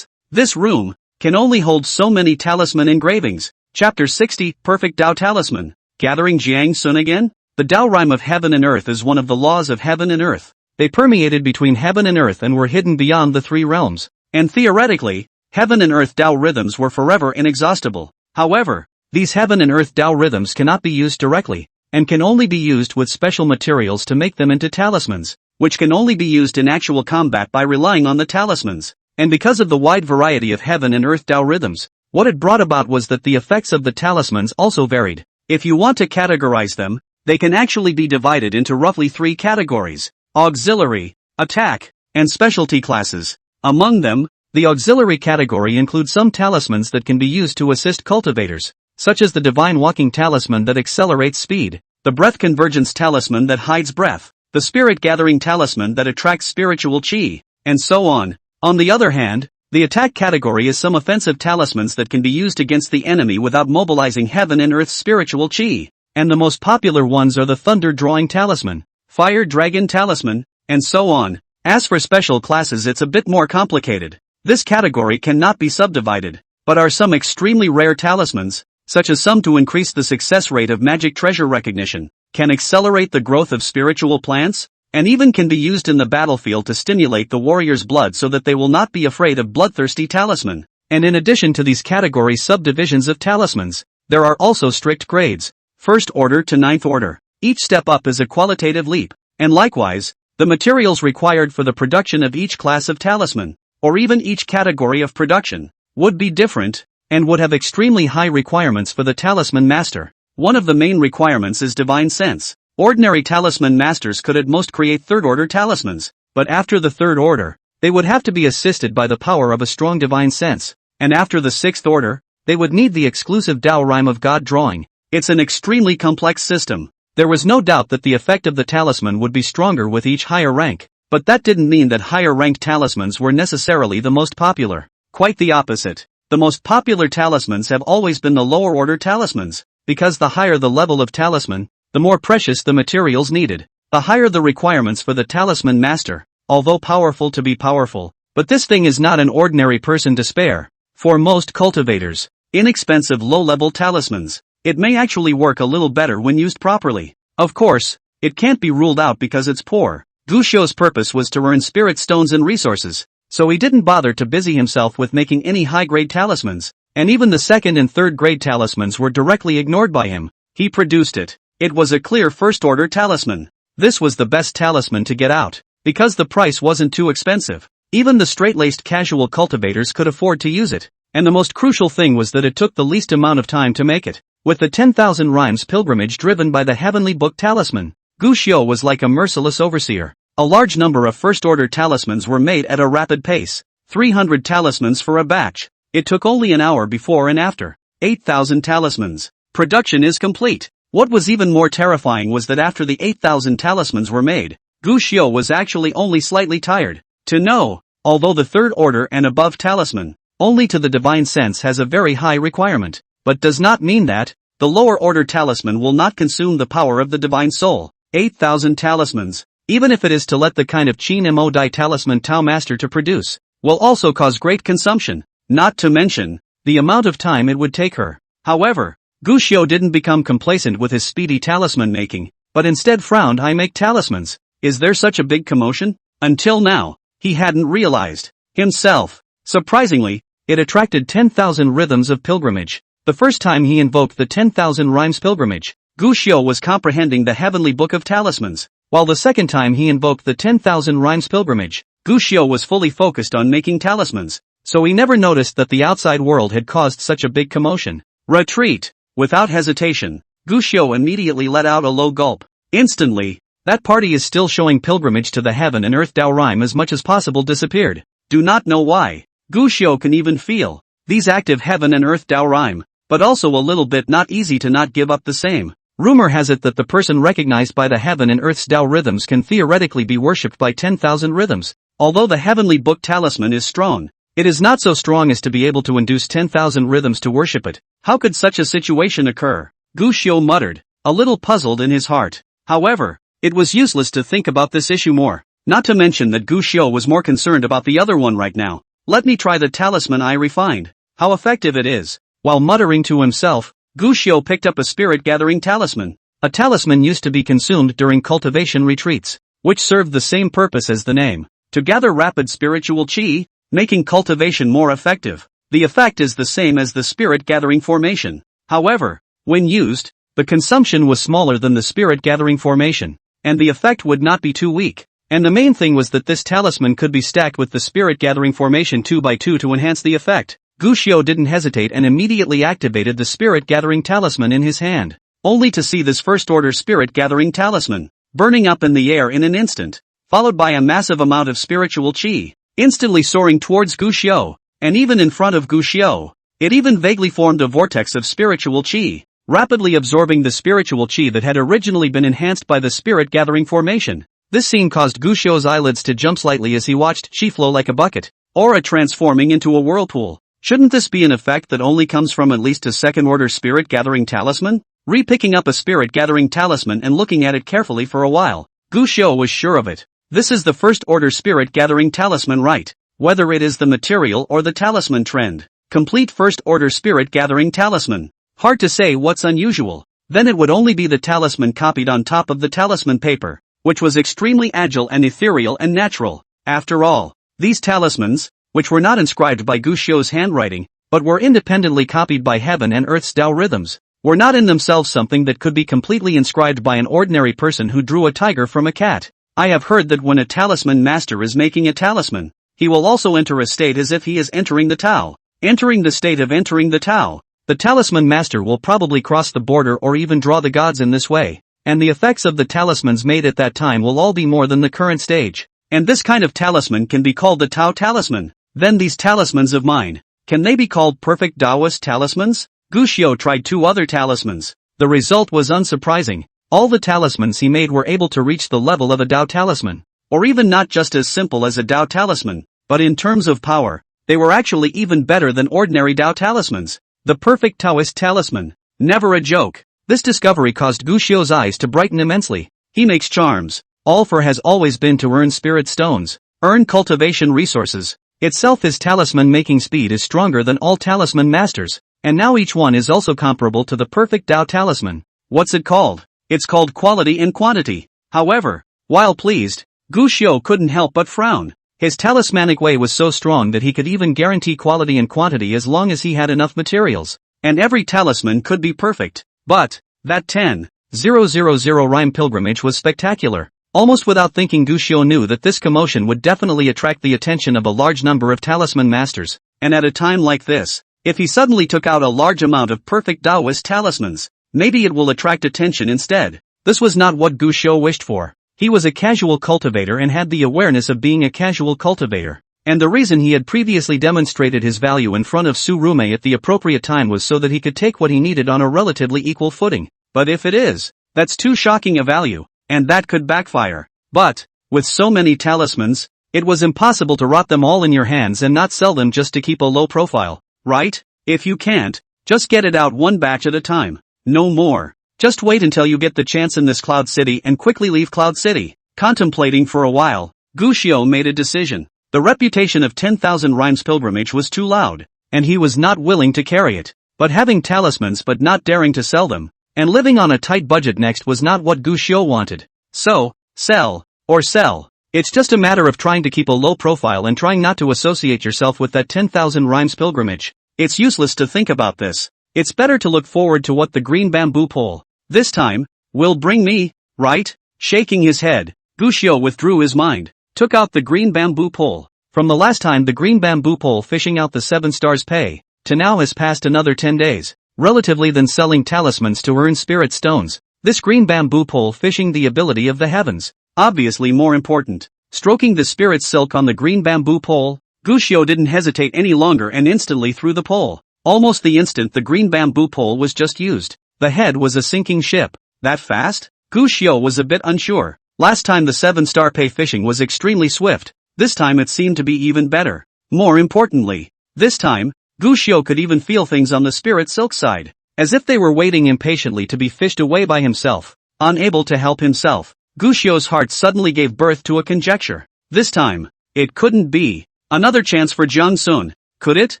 this room can only hold so many talisman engravings. Chapter 60, Perfect Tao Talisman. Gathering Jiang Sun again? The Tao rhyme of heaven and earth is one of the laws of heaven and earth. They permeated between heaven and earth and were hidden beyond the 3 realms. And theoretically, heaven and earth Tao rhythms were forever inexhaustible. However, these heaven and earth Tao rhythms cannot be used directly, and can only be used with special materials to make them into talismans, which can only be used in actual combat by relying on the talismans. And because of the wide variety of heaven and earth Tao rhythms, what it brought about was that the effects of the talismans also varied. If you want to categorize them, they can actually be divided into roughly 3 categories: auxiliary, attack, and specialty classes. Among them, the auxiliary category includes some talismans that can be used to assist cultivators, such as the divine walking talisman that accelerates speed, the breath convergence talisman that hides breath, the spirit gathering talisman that attracts spiritual chi, and so on. On the other hand, the attack category is some offensive talismans that can be used against the enemy without mobilizing heaven and earth's spiritual chi, and the most popular ones are the thunder drawing talisman, fire dragon talisman, and so on. As for special classes, it's a bit more complicated. This category cannot be subdivided, but are some extremely rare talismans, such as some to increase the success rate of magic treasure recognition, can accelerate the growth of spiritual plants, and even can be used in the battlefield to stimulate the warrior's blood so that they will not be afraid of bloodthirsty talisman. And in addition to these category subdivisions of talismans, there are also strict grades, 1st order to 9th order. Each step up is a qualitative leap, and likewise, the materials required for the production of each class of talisman, or even each category of production, would be different, and would have extremely high requirements for the talisman master. One of the main requirements is divine sense. Ordinary talisman masters could at most create 3rd order talismans, but after the 3rd order, they would have to be assisted by the power of a strong divine sense, and after the 6th order, they would need the exclusive Tao rhyme of God drawing. It's an extremely complex system. There was no doubt that the effect of the talisman would be stronger with each higher rank, but that didn't mean that higher ranked talismans were necessarily the most popular. Quite the opposite. The most popular talismans have always been the lower order talismans, because the higher the level of talisman, the more precious the materials needed, the higher the requirements for the talisman master, although powerful to be powerful. But this thing is not an ordinary person to spare. For most cultivators, inexpensive low-level talismans, it may actually work a little better when used properly. Of course, it can't be ruled out because it's poor. Gu Xiu's purpose was to earn spirit stones and resources, so he didn't bother to busy himself with making any high-grade talismans, and even the 2nd and 3rd grade talismans were directly ignored by him. He produced it. It was a clear 1st order talisman. This was the best talisman to get out, because the price wasn't too expensive. Even the straight-laced casual cultivators could afford to use it, and the most crucial thing was that it took the least amount of time to make it. With the 10,000 rhymes pilgrimage driven by the heavenly book talisman, Gu Xiu was like a merciless overseer. A large number of 1st order talismans were made at a rapid pace, 300 talismans for a batch. It took only an hour before and after. 8,000 talismans. Production is complete. What was even more terrifying was that after the 8,000 talismans were made, Gu Xiu was actually only slightly tired. To know, although the 3rd order and above talisman only to the divine sense has a very high requirement, but does not mean that the lower order talisman will not consume the power of the divine soul. 8,000 talismans, even if it is to let the kind of Chin Mo Dai talisman Tao Master to produce, will also cause great consumption, not to mention the amount of time it would take her. However, Gu Xiu didn't become complacent with his speedy talisman making, but instead frowned. I make talismans, is there such a big commotion? Until now, he hadn't realized himself. Surprisingly, it attracted 10,000 rhythms of pilgrimage. The first time he invoked the 10,000 rhymes pilgrimage, Gu Xiu was comprehending the heavenly book of talismans, while the second time he invoked the 10,000 rhymes pilgrimage, Gu Xiu was fully focused on making talismans, so he never noticed that the outside world had caused such a big commotion. Retreat! Without hesitation, Gu Xiu immediately let out a low gulp. Instantly, that party is still showing pilgrimage to the heaven and earth Dao rhyme as much as possible disappeared. Do not know why. Gu Xiu can even feel these active heaven and earth Dao rhyme, but also a little bit not easy to not give up the same. Rumor has it that the person recognized by the heaven and earth's Dao rhythms can theoretically be worshipped by 10,000 rhythms. Although the heavenly book talisman is strong, it is not so strong as to be able to induce 10,000 rhythms to worship it. How could such a situation occur? Gu Xiu muttered, a little puzzled in his heart. However, it was useless to think about this issue more, not to mention that Gu Xiu was more concerned about the other one right now. Let me try the talisman I refined. How effective it is. While muttering to himself, Gu Xiu picked up a spirit-gathering talisman. A talisman used to be consumed during cultivation retreats, which served the same purpose as the name, to gather rapid spiritual qi, making cultivation more effective. The effect is the same as the spirit-gathering formation. However, when used, the consumption was smaller than the spirit-gathering formation, and the effect would not be too weak. And the main thing was that this talisman could be stacked with the spirit-gathering formation 2 by 2 to enhance the effect. Gu Xiu didn't hesitate and immediately activated the spirit-gathering talisman in his hand, only to see this first-order spirit-gathering talisman burning up in the air in an instant, followed by a massive amount of spiritual qi, instantly soaring towards Gu Xiu, and even in front of Gu Xiu, it even vaguely formed a vortex of spiritual qi, rapidly absorbing the spiritual qi that had originally been enhanced by the spirit-gathering formation. This scene caused Gu Xiu's eyelids to jump slightly as he watched qi flow like a bucket, aura transforming into a whirlpool. Shouldn't this be an effect that only comes from at least a second-order spirit-gathering talisman? Re-picking up a spirit-gathering talisman and looking at it carefully for a while, Gu Xiu was sure of it. This is the first-order spirit-gathering talisman, right? Whether it is the material or the talisman trend. Complete first-order spirit-gathering talisman. Hard to say what's unusual. Then it would only be the talisman copied on top of the talisman paper, which was extremely agile and ethereal and natural. After all, these talismans, which were not inscribed by Gu Xiu's handwriting, but were independently copied by heaven and earth's Dao rhythms, were not in themselves something that could be completely inscribed by an ordinary person who drew a tiger from a cat. I have heard that when a talisman master is making a talisman, he will also enter a state as if he is entering the Tao. Entering the state of entering the Tao. The talisman master will probably cross the border or even draw the gods in this way, and the effects of the talismans made at that time will all be more than the current stage. And this kind of talisman can be called the Tao talisman. Then these talismans of mine, can they be called perfect Taoist talismans? Gu Xiu tried 2 other talismans. The result was unsurprising. All the talismans he made were able to reach the level of a Dao talisman, or even not just as simple as a Dao talisman, but in terms of power, they were actually even better than ordinary Dao talismans. The perfect Taoist talisman. Never a joke. This discovery caused Gu Xiu's eyes to brighten immensely. He makes charms. All for has always been to earn spirit stones, earn cultivation resources. Itself his talisman making speed is stronger than all talisman masters, and now each one is also comparable to the perfect Dao talisman. What's it called? It's called quality and quantity. However, while pleased, Gu Xiu couldn't help but frown. His talismanic way was so strong that he could even guarantee quality and quantity as long as he had enough materials, and every talisman could be perfect. But that 10,000 rhyme pilgrimage was spectacular. Almost without thinking, Gu Xiu knew that this commotion would definitely attract the attention of a large number of talisman masters, and at a time like this, if he suddenly took out a large amount of perfect Taoist talismans, maybe it will attract attention instead. This was not what Gu Xiu wished for. He was a casual cultivator and had the awareness of being a casual cultivator, and the reason he had previously demonstrated his value in front of Su Rume at the appropriate time was so that he could take what he needed on a relatively equal footing. But if it is, that's too shocking a value, and that could backfire. But, with so many talismans, It was impossible to rot them all in your hands and not sell them just to keep a low profile, right? If you can't, just get it out one batch at a time. No more. Just wait until you get the chance in this Cloud City and quickly leave Cloud City. Contemplating for a while, Gushio made a decision. The reputation of 10,000 Rhymes pilgrimage was too loud, and he was not willing to carry it. But having talismans but not daring to sell them, and living on a tight budget next was not what Gushio wanted. So, sell, or sell. It's just a matter of trying to keep a low profile and trying not to associate yourself with that 10,000 Rhymes pilgrimage. It's useless to think about this. It's better to look forward to what the green bamboo pole, this time, will bring me, right? Shaking his head, Gushio withdrew his mind, took out the green bamboo pole. From the last time the green bamboo pole fishing out the 7 stars pay, to now has passed another 10 days, relatively than selling talismans to earn spirit stones. This green bamboo pole fishing the ability of the heavens, obviously more important. Stroking the spirit silk on the green bamboo pole, Gushio didn't hesitate any longer and instantly threw the pole. Almost the instant the green bamboo pole was just used, the head was a sinking ship. That fast? Gushio was a bit unsure. Last time the 7-star pay fishing was extremely swift. This time it seemed to be even better. More importantly, this time, Gushio could even feel things on the spirit silk side, as if they were waiting impatiently to be fished away by himself. Unable to help himself, Gushio's heart suddenly gave birth to a conjecture. This time, it couldn't be another chance for Jiangsun, could it?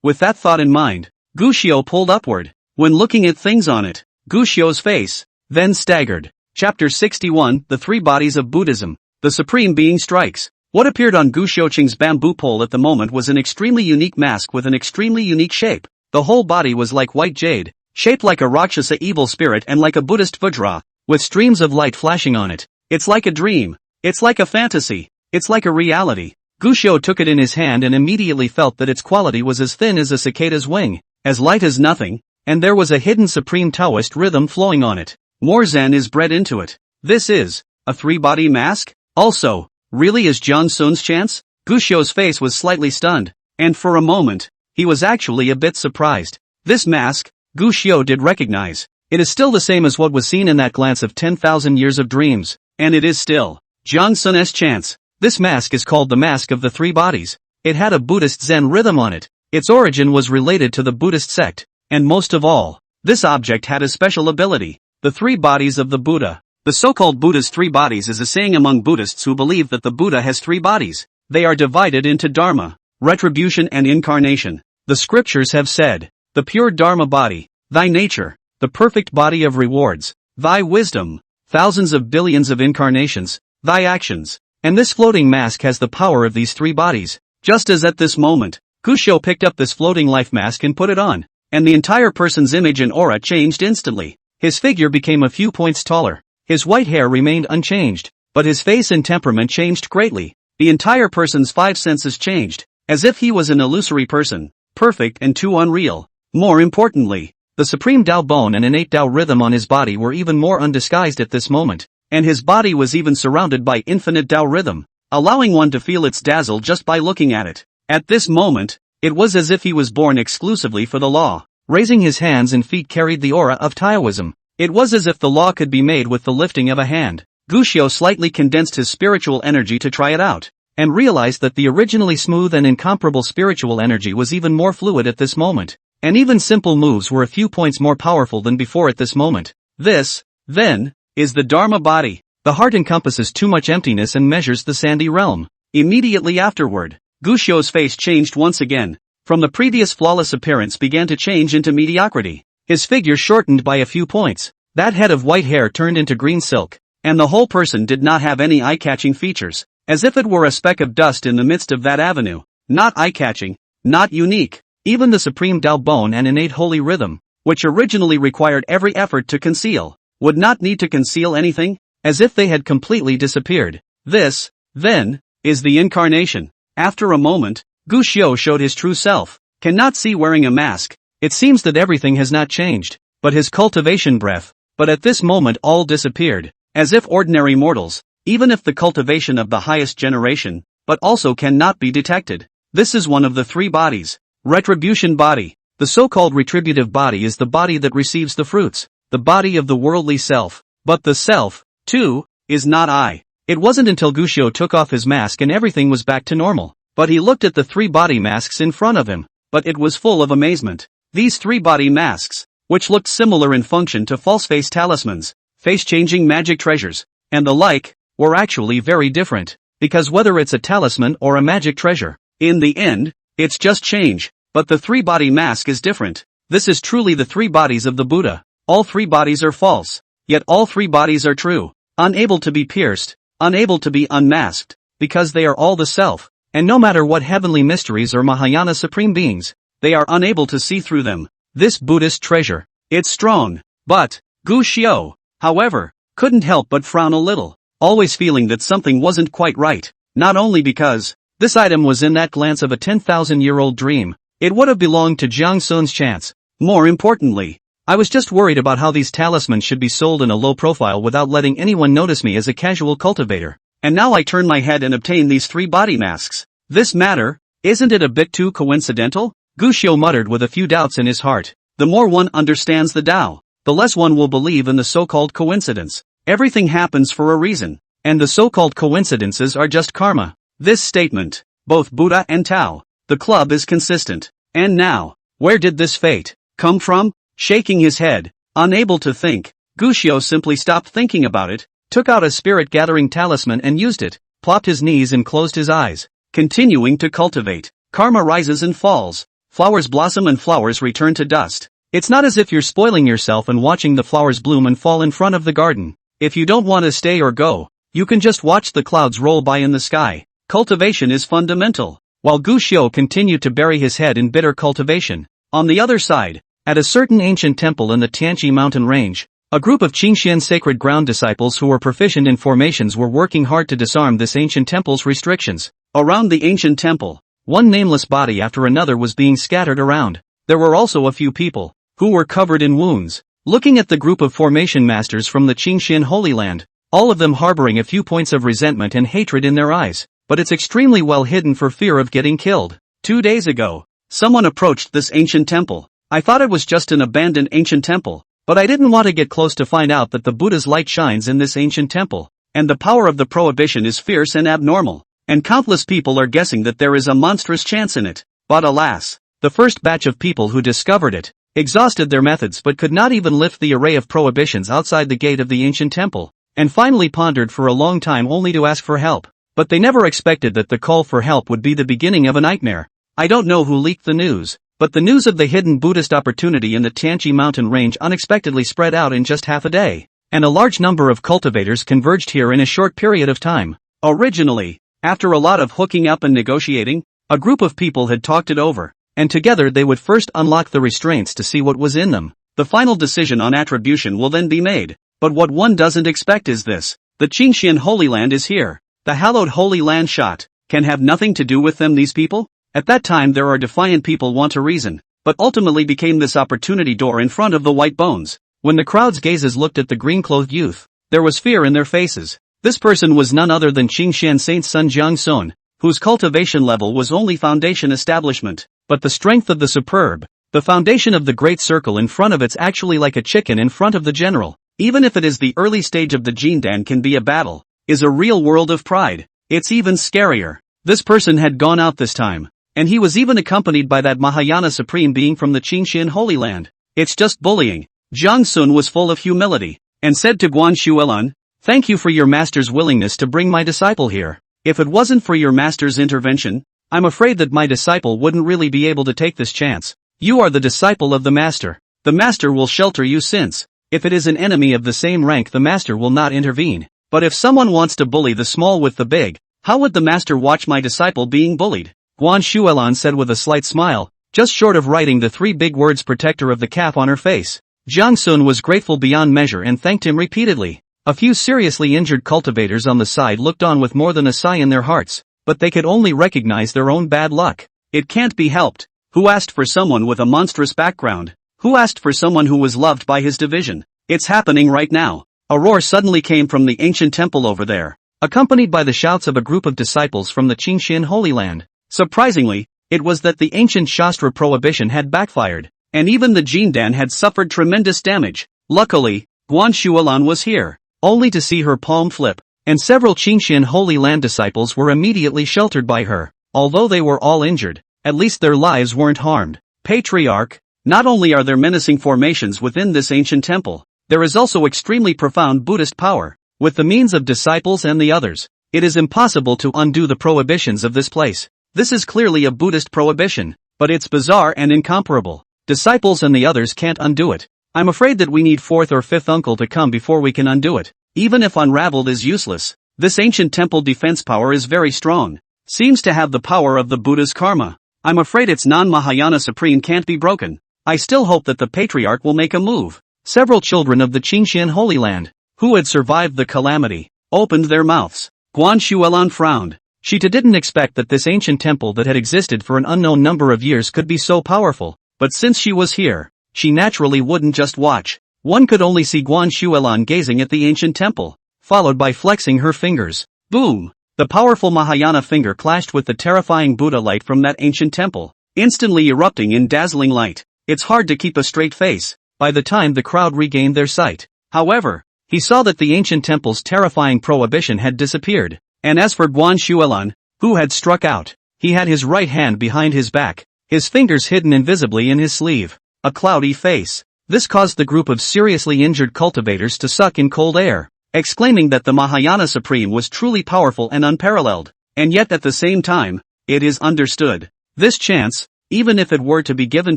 With that thought in mind, Gushio pulled upward. When looking at things on it, Gushio's face then staggered. Chapter 61, The Three Bodies of Buddhism. The Supreme Being Strikes. What appeared on Gushioqing's bamboo pole at the moment was an extremely unique mask with an extremely unique shape. The whole body was like white jade, shaped like a Rakshasa evil spirit and like a Buddhist Vajra, with streams of light flashing on it. It's like a dream. It's like a fantasy. It's like a reality. Gushio took it in his hand and immediately felt that its quality was as thin as a cicada's wing, as light as nothing, and there was a hidden supreme Taoist rhythm flowing on it. More Zen is bred into it. This is a 3-body mask? Also, really is Jiangsun's chance? Gushio's face was slightly stunned, and for a moment, he was actually a bit surprised. This mask, Gushio did recognize. It is still the same as what was seen in that glance of 10,000 years of dreams, and it is still Jiangsun's chance. This mask is called the Mask of the Three Bodies. It had a Buddhist Zen rhythm on it. Its origin was related to the Buddhist sect, and most of all, this object had a special ability. The Three Bodies of the Buddha. The so-called Buddha's 3 bodies is a saying among Buddhists who believe that the Buddha has 3 bodies. They are divided into Dharma, retribution and incarnation. The scriptures have said, the pure Dharma body, thy nature, the perfect body of rewards, thy wisdom, thousands of billions of incarnations, thy actions. And this floating mask has the power of these 3 bodies. Just as at this moment, Gushio picked up this floating life mask and put it on, and the entire person's image and aura changed instantly. His figure became a few points taller. His white hair remained unchanged, but his face and temperament changed greatly. The entire person's 5 senses changed, as if he was an illusory person, perfect and too unreal. More importantly, the supreme Tao bone and innate Tao rhythm on his body were even more undisguised at this moment, and his body was even surrounded by infinite Tao rhythm, allowing one to feel its dazzle just by looking at it. At this moment, it was as if he was born exclusively for the law. Raising his hands and feet carried the aura of Taoism. It was as if the law could be made with the lifting of a hand. Gushio slightly condensed his spiritual energy to try it out, and realized that the originally smooth and incomparable spiritual energy was even more fluid at this moment, and even simple moves were a few points more powerful than before at this moment. This, then, is the Dharma body. The heart encompasses too much emptiness and measures the sandy realm. Immediately afterward, Gushio's face changed once again. From the previous flawless appearance began to change into mediocrity. His figure shortened by a few points. That head of white hair turned into green silk, and the whole person did not have any eye-catching features, as if it were a speck of dust in the midst of that avenue. Not eye-catching, not unique. Even the supreme Tao bone and innate holy rhythm, which originally required every effort to conceal, would not need to conceal anything, as if they had completely disappeared. This, then, is the incarnation. After a moment, Gushio showed his true self. Cannot see wearing a mask. It seems that everything has not changed, but his cultivation breath. But at this moment all disappeared, as if ordinary mortals, even if the cultivation of the highest generation, but also cannot be detected. This is one of the 3 bodies. Retribution body. The so-called retributive body is the body that receives the fruits, the body of the worldly self. But the self, too, is not I. It wasn't until Gushio took off his mask and everything was back to normal. But he looked at the 3 body masks in front of him, but it was full of amazement. These 3 body masks, which looked similar in function to false face talismans, face-changing magic treasures, and the like, were actually very different. Because whether it's a talisman or a magic treasure, in the end, it's just change. But the 3 body mask is different. This is truly the 3 bodies of the Buddha. All 3 bodies are false, yet all 3 bodies are true. Unable to be pierced, unable to be unmasked, because they are all the self. And no matter what heavenly mysteries or Mahayana supreme beings, they are unable to see through them. This Buddhist treasure, it's strong. But Gushio, however, couldn't help but frown a little, always feeling that something wasn't quite right. Not only because this item was in that glance of a 10,000-year-old dream, it would have belonged to Jiang Sun's chance. More importantly, I was just worried about how these talismans should be sold in a low profile without letting anyone notice me as a casual cultivator. And now I turn my head and obtain these 3 body masks. This matter, isn't it a bit too coincidental? Gushio muttered with a few doubts in his heart. The more one understands the Tao, the less one will believe in the so-called coincidence. Everything happens for a reason, and the so-called coincidences are just karma. This statement, both Buddha and Tao, the club is consistent. And now, where did this fate come from? Shaking his head, unable to think, Gushio simply stopped thinking about it, took out a spirit-gathering talisman and used it, plopped his knees and closed his eyes, continuing to cultivate. Karma rises and falls, flowers blossom and flowers return to dust. It's not as if you're spoiling yourself and watching the flowers bloom and fall in front of the garden. If you don't want to stay or go, you can just watch the clouds roll by in the sky. Cultivation is fundamental. While Gushio continued to bury his head in bitter cultivation, on the other side, at a certain ancient temple in the Tianqi mountain range, a group of Qingxian sacred ground disciples who were proficient in formations were working hard to disarm this ancient temple's restrictions. Around the ancient temple, one nameless body after another was being scattered around. There were also a few people who were covered in wounds. Looking at the group of formation masters from the Qingxian Holy Land, all of them harboring a few points of resentment and hatred in their eyes, but it's extremely well hidden for fear of getting killed. 2 days ago, someone approached this ancient temple. I thought it was just an abandoned ancient temple, but I didn't want to get close to find out that the Buddha's light shines in this ancient temple, and the power of the prohibition is fierce and abnormal, and countless people are guessing that there is a monstrous chance in it. But alas, the first batch of people who discovered it exhausted their methods but could not even lift the array of prohibitions outside the gate of the ancient temple, and finally pondered for a long time only to ask for help. But they never expected that the call for help would be the beginning of a nightmare. I don't know who leaked the news, but the news of the hidden Buddhist opportunity in the Tianqi mountain range unexpectedly spread out in just half a day, and a large number of cultivators converged here in a short period of time. Originally, after a lot of hooking up and negotiating, a group of people had talked it over, and together they would first unlock the restraints to see what was in them. The final decision on attribution will then be made, but what one doesn't expect is this: the Qingxian Holy Land is here. The hallowed Holy Land shot can have nothing to do with them, these people? At that time there are defiant people want to reason, but ultimately became this opportunity door in front of the white bones. When the crowd's gazes looked at the green-clothed youth, there was fear in their faces. This person was none other than Qingshan Saint's son Jiang Sun, whose cultivation level was only foundation establishment. But the strength of the superb, the foundation of the great circle in front of it's actually like a chicken in front of the general. Even if it is the early stage of the Jindan can be a battle, is a real world of pride. It's even scarier. This person had gone out this time, and he was even accompanied by that Mahayana supreme being from the Qingxian Holy Land. It's just bullying. Jiang Sun was full of humility, and said to Guan Shuelun, "Thank you for your master's willingness to bring my disciple here. If it wasn't for your master's intervention, I'm afraid that my disciple wouldn't really be able to take this chance. You are the disciple of the master. The master will shelter you, since, if it is an enemy of the same rank, the master will not intervene. But if someone wants to bully the small with the big, how would the master watch my disciple being bullied?" Guan Shuelun said with a slight smile, just short of writing the 3 big words "protector of the calf" on her face. Jiang Sun was grateful beyond measure and thanked him repeatedly. A few seriously injured cultivators on the side looked on with more than a sigh in their hearts, but they could only recognize their own bad luck. It can't be helped. Who asked for someone with a monstrous background? Who asked for someone who was loved by his division? It's happening right now. A roar suddenly came from the ancient temple over there, accompanied by the shouts of a group of disciples from the Qingxian Holy Land. Surprisingly, it was that the ancient Shastra prohibition had backfired, and even the Jindan had suffered tremendous damage. Luckily, Guan Shuelun was here, only to see her palm flip. and several Qingxian Holy Land disciples were immediately sheltered by her. Although they were all injured, at least their lives weren't harmed. Patriarch, not only are there menacing formations within this ancient temple, there is also extremely profound Buddhist power. With the means of disciples and the others, it is impossible to undo the prohibitions of this place. This is clearly a Buddhist prohibition, but it's bizarre and incomparable. Disciples and the others can't undo it. I'm afraid that we need fourth or fifth uncle to come before we can undo it. Even if unraveled is useless, this ancient temple defense power is very strong. Seems to have the power of the Buddha's karma. I'm afraid its non-Mahayana supreme can't be broken. I still hope that the patriarch will make a move. Several children of the Qingxian Holy Land, who had survived the calamity, opened their mouths. Guan Shuelan frowned. She didn't expect that this ancient temple that had existed for an unknown number of years could be so powerful, but since she was here, she naturally wouldn't just watch. One could only see Guan Shuelan gazing at the ancient temple, followed by flexing her fingers. Boom! The powerful Mahayana finger clashed with the terrifying Buddha light from that ancient temple, instantly erupting in dazzling light. It's hard to keep a straight face, by the time the crowd regained their sight. However, he saw that the ancient temple's terrifying prohibition had disappeared, and as for Guan Shuelan, who had struck out, he had his right hand behind his back, his fingers hidden invisibly in his sleeve. A cloudy face. This caused the group of seriously injured cultivators to suck in cold air, exclaiming that the Mahayana Supreme was truly powerful and unparalleled, and yet at the same time, it is understood. This chance, even if it were to be given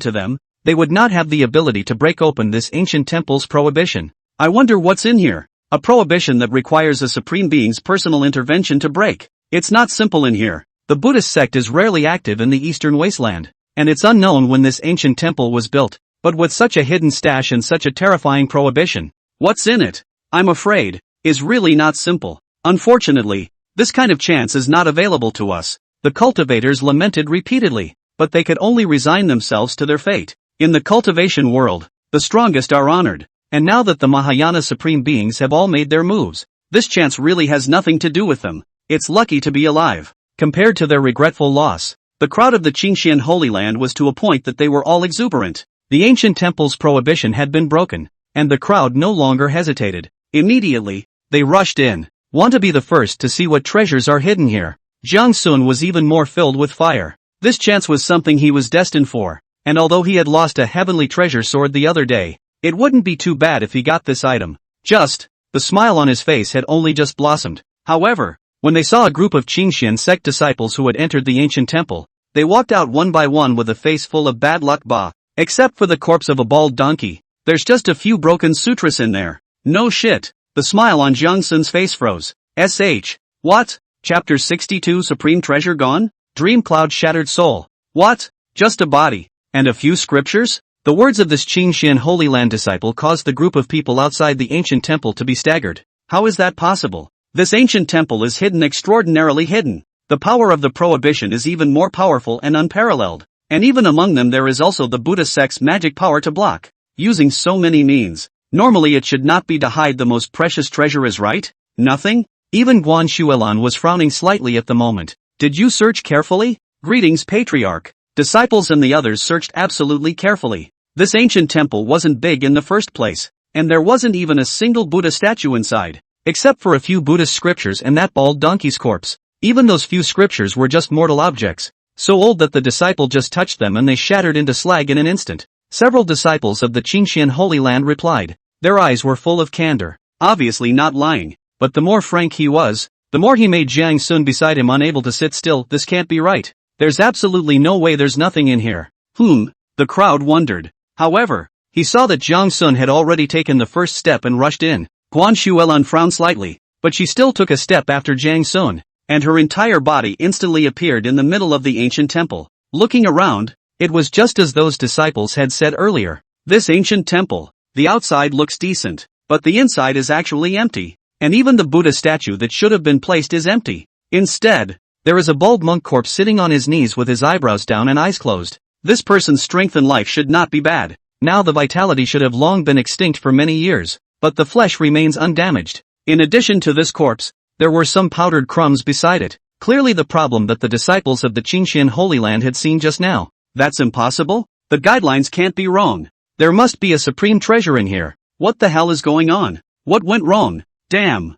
to them, they would not have the ability to break open this ancient temple's prohibition. I wonder what's in here. A prohibition that requires a supreme being's personal intervention to break. It's not simple in here. The Buddhist sect is rarely active in the eastern wasteland, and it's unknown when this ancient temple was built, but with such a hidden stash and such a terrifying prohibition, what's in it, I'm afraid, is really not simple. Unfortunately, this kind of chance is not available to us. The cultivators lamented repeatedly, but they could only resign themselves to their fate. In the cultivation world, the strongest are honored, and now that the Mahayana Supreme Beings have all made their moves, this chance really has nothing to do with them. It's lucky to be alive. Compared to their regretful loss, the crowd of the Qingxian Holy Land was to a point that they were all exuberant. The ancient temple's prohibition had been broken, and the crowd no longer hesitated. Immediately, they rushed in, want to be the first to see what treasures are hidden here. Jiang Sun was even more filled with fire. This chance was something he was destined for, and although he had lost a heavenly treasure sword the other day, it wouldn't be too bad if he got this item. The smile on his face had only just blossomed. However, when they saw a group of Qingxian sect disciples who had entered the ancient temple, they walked out one by one with a face full of bad luck. Except for the corpse of a bald donkey, there's just a few broken sutras in there. No shit. The smile on Jiang Sun's face froze. What? Chapter 62 Supreme Treasure gone? Dream Cloud Shattered Soul. What? Just a body. And a few scriptures? The words of this Qingxian Holy Land disciple caused the group of people outside the ancient temple to be staggered. How is that possible? This ancient temple is hidden, extraordinarily hidden. The power of the prohibition is even more powerful and unparalleled. And even among them there is also the Buddha sect's magic power to block. Using so many means. Normally it should not be to hide the most precious treasure is right? Nothing? Even Guan Shuelan was frowning slightly at the moment. Did you search carefully? Greetings, Patriarch. Disciples and the others searched absolutely carefully. This ancient temple wasn't big in the first place, and there wasn't even a single Buddha statue inside, except for a few Buddhist scriptures and that bald donkey's corpse. Even those few scriptures were just mortal objects, so old that the disciple just touched them and they shattered into slag in an instant. Several disciples of the Qingxian Holy Land replied. Their eyes were full of candor, obviously not lying, but the more frank he was, the more he made Jiang Sun beside him unable to sit still. This can't be right. There's absolutely no way there's nothing in here. The crowd wondered. However, he saw that Jiang Sun had already taken the first step and rushed in. Guan Shuelan frowned slightly, but she still took a step after Jiang Sun, and her entire body instantly appeared in the middle of the ancient temple. Looking around, it was just as those disciples had said earlier. This ancient temple, the outside looks decent, but the inside is actually empty, and even the Buddha statue that should have been placed is empty. Instead, there is a bald monk corpse sitting on his knees with his eyebrows down and eyes closed. This person's strength and life should not be bad. Now the vitality should have long been extinct for many years, but the flesh remains undamaged. In addition to this corpse, there were some powdered crumbs beside it, clearly the problem that the disciples of the Qingxian Holy Land had seen just now. That's impossible? The guidelines can't be wrong. There must be a supreme treasure in here. What the hell is going on? What went wrong? Damn.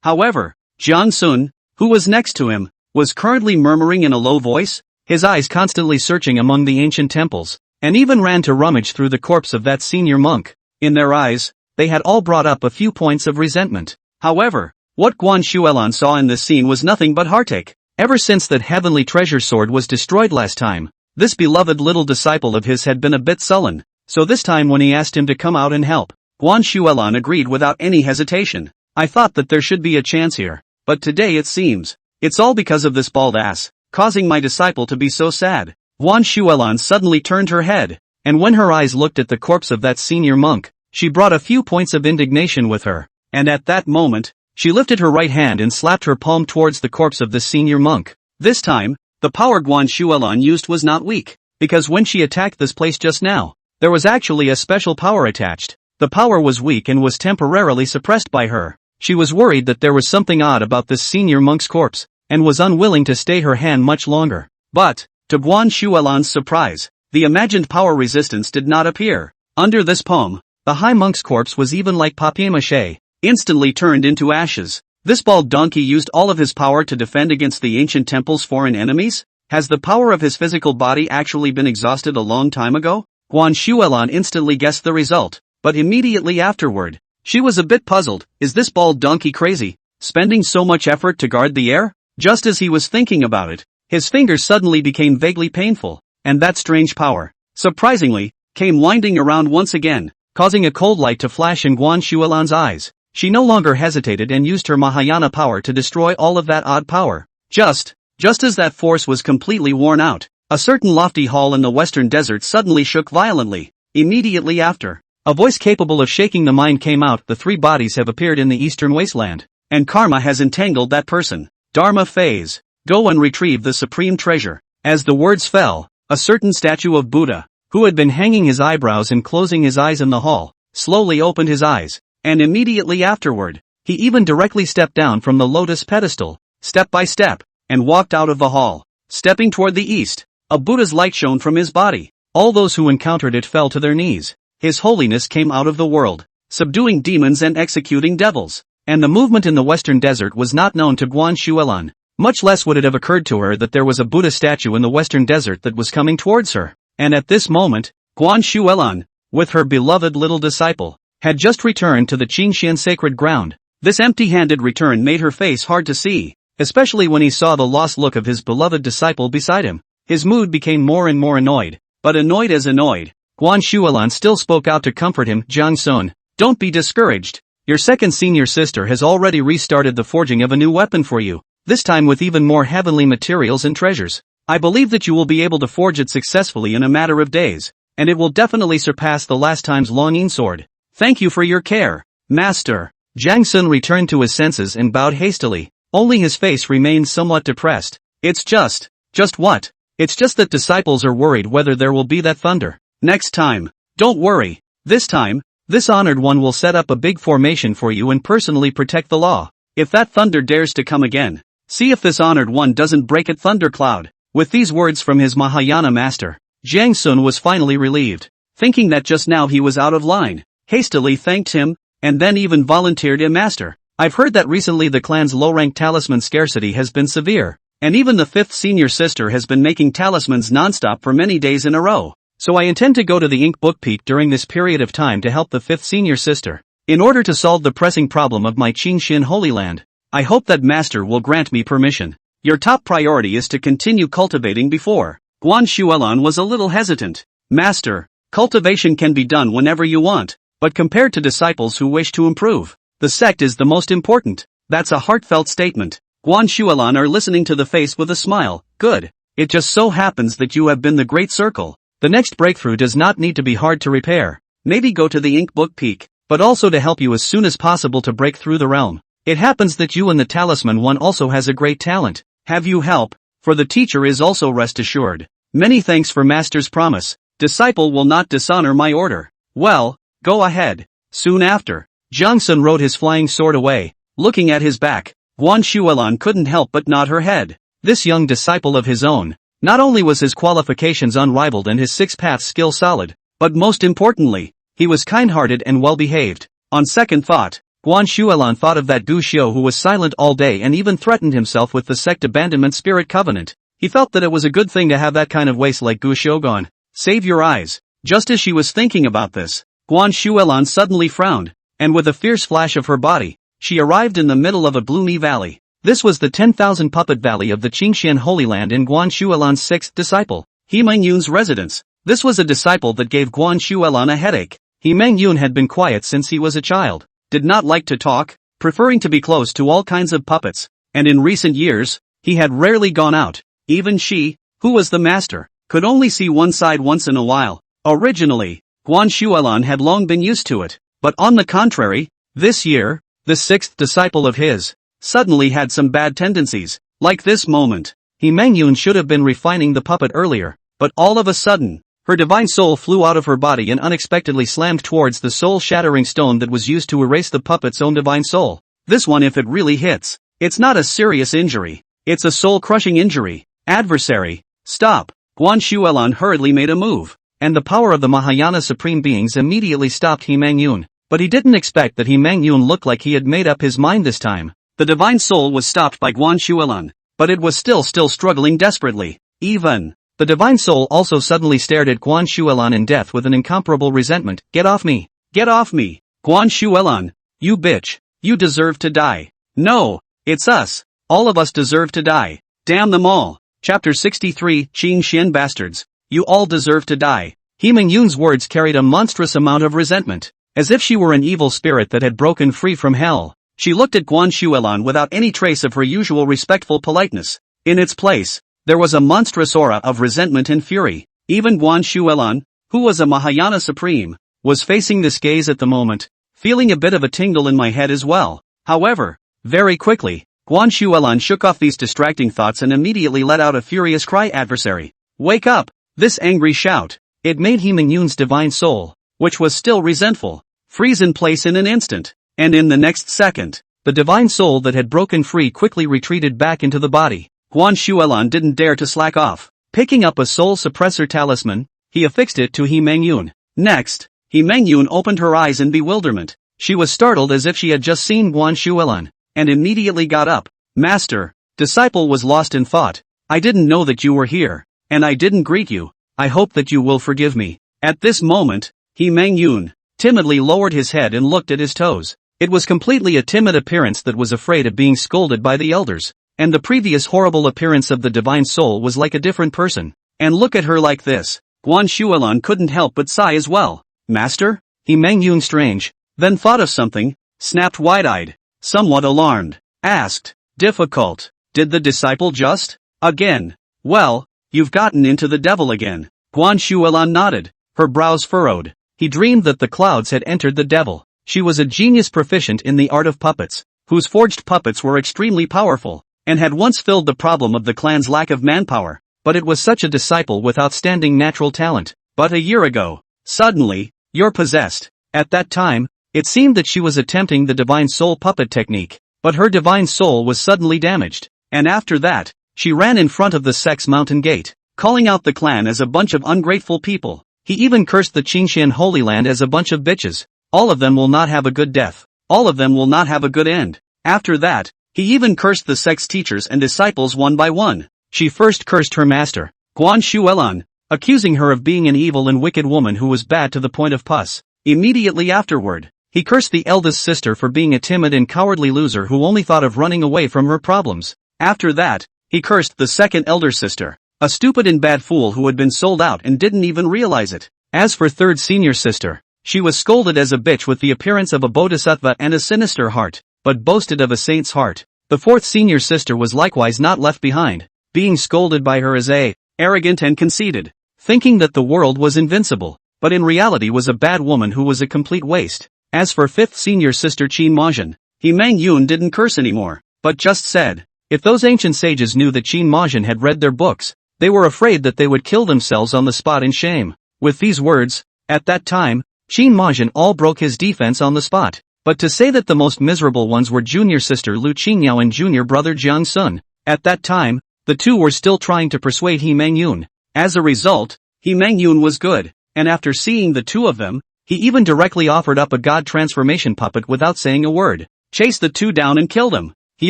However, Jiang Sun, who was next to him, was currently murmuring in a low voice, his eyes constantly searching among the ancient temples, and even ran to rummage through the corpse of that senior monk. In their eyes, they had all brought up a few points of resentment. However, what Guan Shuelan saw in this scene was nothing but heartache. Ever since that heavenly treasure sword was destroyed last time, this beloved little disciple of his had been a bit sullen, so this time when he asked him to come out and help, Guan Shuelan agreed without any hesitation. I thought that there should be a chance here, but today it seems, it's all because of this bald ass, causing my disciple to be so sad. Guan Shuelan suddenly turned her head, and when her eyes looked at the corpse of that senior monk, she brought a few points of indignation with her, and at that moment, she lifted her right hand and slapped her palm towards the corpse of the senior monk. This time, the power Guan Shuelan used was not weak, because when she attacked this place just now, there was actually a special power attached. The power was weak and was temporarily suppressed by her. She was worried that there was something odd about this senior monk's corpse, and was unwilling to stay her hand much longer. But, to Guan Shuelan's surprise, the imagined power resistance did not appear. Under this palm, the high monk's corpse was even like papier-mâché, instantly turned into ashes. This bald donkey used all of his power to defend against the ancient temple's foreign enemies? Has the power of his physical body actually been exhausted a long time ago? Guan Shuelan instantly guessed the result, but immediately afterward, she was a bit puzzled. Is this bald donkey crazy, spending so much effort to guard the air? Just as he was thinking about it, his fingers suddenly became vaguely painful, and that strange power, surprisingly, came winding around once again, causing a cold light to flash in Guan Shuelan's eyes. She no longer hesitated and used her Mahayana power to destroy all of that odd power. Just as that force was completely worn out, a certain lofty hall in the western desert suddenly shook violently. Immediately after, a voice capable of shaking the mind came out. The three bodies have appeared in the eastern wasteland, and karma has entangled that person. Dharma phase. Go and retrieve the supreme treasure. As the words fell, a certain statue of Buddha, who had been hanging his eyebrows and closing his eyes in the hall, slowly opened his eyes, and immediately afterward, he even directly stepped down from the lotus pedestal, step by step, and walked out of the hall. Stepping toward the east, a Buddha's light shone from his body. All those who encountered it fell to their knees. His holiness came out of the world, subduing demons and executing devils. And the movement in the western desert was not known to Guan Shuelan. Much less would it have occurred to her that there was a Buddha statue in the western desert that was coming towards her. And at this moment, Guan Shuelan, with her beloved little disciple, had just returned to the Qingxian sacred ground. This empty-handed return made her face hard to see, especially when he saw the lost look of his beloved disciple beside him. His mood became more and more annoyed. But annoyed as annoyed, Guan Shuelan still spoke out to comfort him. Jiang Sun, don't be discouraged. Your second senior sister has already restarted the forging of a new weapon for you, this time with even more heavenly materials and treasures. I believe that you will be able to forge it successfully in a matter of days, and it will definitely surpass the last time's longing sword. Thank you for your care, Master. Jiang Sun returned to his senses and bowed hastily, only his face remained somewhat depressed. It's just what? It's just that disciples are worried whether there will be that thunder. Next time, don't worry. This time, this honored one will set up a big formation for you and personally protect the law. If that thunder dares to come again, see if this honored one doesn't break it. Thundercloud. With these words from his Mahayana master, Jiang Sun was finally relieved, thinking that just now he was out of line, hastily thanked him, and then even volunteered a master. I've heard that recently the clan's low-rank talisman scarcity has been severe, and even the fifth senior sister has been making talismans non-stop for many days in a row. So I intend to go to the Ink Book Peak during this period of time to help the fifth senior sister, in order to solve the pressing problem of my Qingxian Holy Land. I hope that Master will grant me permission. Your top priority is to continue cultivating before. Guan Shuelan was a little hesitant. Master, cultivation can be done whenever you want, but compared to disciples who wish to improve, the sect is the most important. That's a heartfelt statement. Guan Shuelan are listening to the face with a smile. Good. It just so happens that you have been the great circle. The next breakthrough does not need to be hard to repair. Maybe go to the Ink Book Peak, but also to help you as soon as possible to break through the realm. It happens that you and the talisman one also has a great talent. Have you help? For the teacher is also rest assured. Many thanks for Master's promise. Disciple will not dishonor my order. Well, go ahead. Soon after, Jiang Sun rode his flying sword away. Looking at his back, Guan Shuelan couldn't help but nod her head. This young disciple of his own, not only was his qualifications unrivaled and his six-path skill solid, but most importantly, he was kind-hearted and well-behaved. On second thought, Guan Shuelan thought of that Gu Xiu who was silent all day and even threatened himself with the sect abandonment spirit covenant. He felt that it was a good thing to have that kind of waste like Gu Xiu gone. Save your eyes. Just as she was thinking about this, Guan Shuelan suddenly frowned, and with a fierce flash of her body, she arrived in the middle of a gloomy valley. This was the 10,000 puppet valley of the Qingxian Holy Land in Guan Shuelan's sixth disciple, He Mengyun's residence. This was a disciple that gave Guan Shuelan a headache. He Mengyun had been quiet since he was a child, did not like to talk, preferring to be close to all kinds of puppets, and in recent years, he had rarely gone out. Even she, who was the master, could only see one side once in a while. Originally, Guan Shuelan had long been used to it, but on the contrary, this year, the sixth disciple of his, suddenly had some bad tendencies. Like this moment, He Mengyun should have been refining the puppet earlier, but all of a sudden, her divine soul flew out of her body and unexpectedly slammed towards the soul-shattering stone that was used to erase the puppet's own divine soul. This one, if it really hits, it's not a serious injury, it's a soul-crushing injury. Adversary, stop! Guan Shuelan hurriedly made a move, and the power of the Mahayana Supreme Beings immediately stopped He Mengyun. But he didn't expect that He Mengyun looked like he had made up his mind this time. The divine soul was stopped by Guan Shuelan, but it was still struggling desperately. Even the divine soul also suddenly stared at Guan Shuelan in death with an incomparable resentment. Get off me! Get off me! Guan Shuelan! You bitch! You deserve to die! No! It's us! All of us deserve to die! Damn them all! Chapter 63, Qing Xian bastards. You all deserve to die. He Mengyun's words carried a monstrous amount of resentment. As if she were an evil spirit that had broken free from hell, she looked at Guan Shuelan without any trace of her usual respectful politeness. In its place, there was a monstrous aura of resentment and fury. Even Guan Shuelan, who was a Mahayana Supreme, was facing this gaze at the moment, feeling a bit of a tingle in my head as well. However, very quickly, Guan Shuelan shook off these distracting thoughts and immediately let out a furious cry. Adversary, wake up! This angry shout, it made He Mengyun's divine soul, which was still resentful, freeze in place in an instant, and in the next second, the divine soul that had broken free quickly retreated back into the body. Guan Shuelan didn't dare to slack off. Picking up a soul suppressor talisman, he affixed it to He Mengyun. Next, He Mengyun opened her eyes in bewilderment. She was startled as if she had just seen Guan Shuelan, and immediately got up. Master, disciple was lost in thought. I didn't know that you were here, and I didn't greet you. I hope that you will forgive me. At this moment, He Mengyun timidly lowered his head and looked at his toes. It was completely a timid appearance that was afraid of being scolded by the elders, and the previous horrible appearance of the divine soul was like a different person. And look at her like this. Guan Shuelan couldn't help but sigh as well. Master? He Mengyun strange, then thought of something, snapped wide-eyed, somewhat alarmed, asked, difficult, did the disciple just? Again? Well, you've gotten into the devil again. Guan Shuelan nodded, her brows furrowed. He dreamed that the clouds had entered the devil. She was a genius proficient in the art of puppets, whose forged puppets were extremely powerful, and had once filled the problem of the clan's lack of manpower, but it was such a disciple with outstanding natural talent. But a year ago, suddenly, you're possessed. At that time, it seemed that she was attempting the divine soul puppet technique, but her divine soul was suddenly damaged, and after that, she ran in front of the sect's mountain gate, calling out the clan as a bunch of ungrateful people. He even cursed the Qingxian Holy Land as a bunch of bitches. All of them will not have a good death. All of them will not have a good end. After that, he even cursed the sect's teachers and disciples one by one. She first cursed her master, Guan Shuelan, accusing her of being an evil and wicked woman who was bad to the point of pus. Immediately afterward, he cursed the eldest sister for being a timid and cowardly loser who only thought of running away from her problems. After that, he cursed the second elder sister, a stupid and bad fool who had been sold out and didn't even realize it. As for third senior sister, she was scolded as a bitch with the appearance of a bodhisattva and a sinister heart, but boasted of a saint's heart. The fourth senior sister was likewise not left behind, being scolded by her as arrogant and conceited, thinking that the world was invincible, but in reality was a bad woman who was a complete waste. As for fifth senior sister Qin Majin, He Mengyun didn't curse anymore, but just said, if those ancient sages knew that Qin Majin had read their books, they were afraid that they would kill themselves on the spot in shame. With these words, at that time, Qin Majin all broke his defense on the spot. But to say that the most miserable ones were junior sister Lu Qingyao and junior brother Jiang Sun, at that time, the two were still trying to persuade He Mengyun. As a result, He Mengyun was good, and after seeing the two of them, He even directly offered up a god transformation puppet without saying a word, chased the two down and killed him. He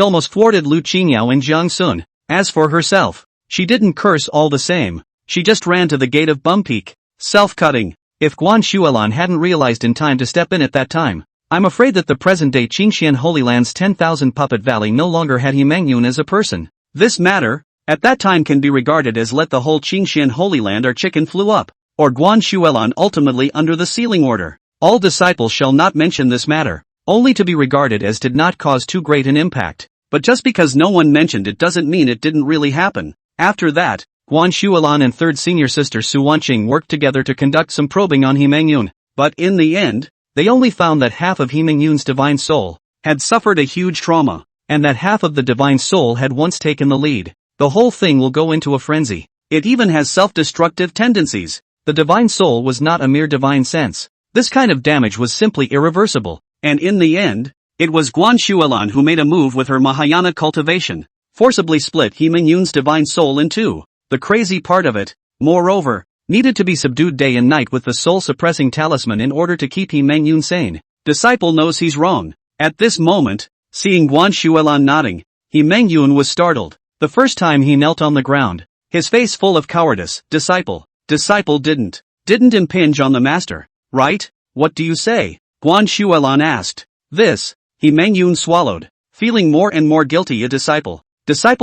almost thwarted Lu Qingyao and Jiang Sun. As for herself, she didn't curse all the same. She just ran to the gate of Bum Peak. Self-cutting. If Guan Shuelan hadn't realized in time to step in at that time, I'm afraid that the present-day Qingxian Holy Land's 10,000 Puppet Valley no longer had He Mangyun as a person. This matter, at that time can be regarded as let the whole Qingxian Holy Land or chicken flew up, or Guan Shuelan ultimately under the sealing order. All disciples shall not mention this matter, only to be regarded as did not cause too great an impact. But just because no one mentioned it doesn't mean it didn't really happen. After that, Guan Shuelan and third senior sister Su Wanqing worked together to conduct some probing on He Mangyun, but in the end, they only found that half of He Mangyun's divine soul had suffered a huge trauma, and that half of the divine soul had once taken the lead. The whole thing will go into a frenzy. It even has self-destructive tendencies. The divine soul was not a mere divine sense. This kind of damage was simply irreversible, and in the end, it was Guan Shuelan who made a move with her Mahayana cultivation, forcibly split He Mangyun's divine soul in two. The crazy part of it, moreover, needed to be subdued day and night with the soul-suppressing talisman in order to keep He Mangyun sane. Disciple knows he's wrong. At this moment, seeing Guan Shuelan nodding, He Mangyun was startled. The first time he knelt on the ground, his face full of cowardice. Disciple didn't impinge on the master, right? What do you say? Guan Shuelan asked. This, He Mangyun swallowed, feeling more and more guilty. A disciple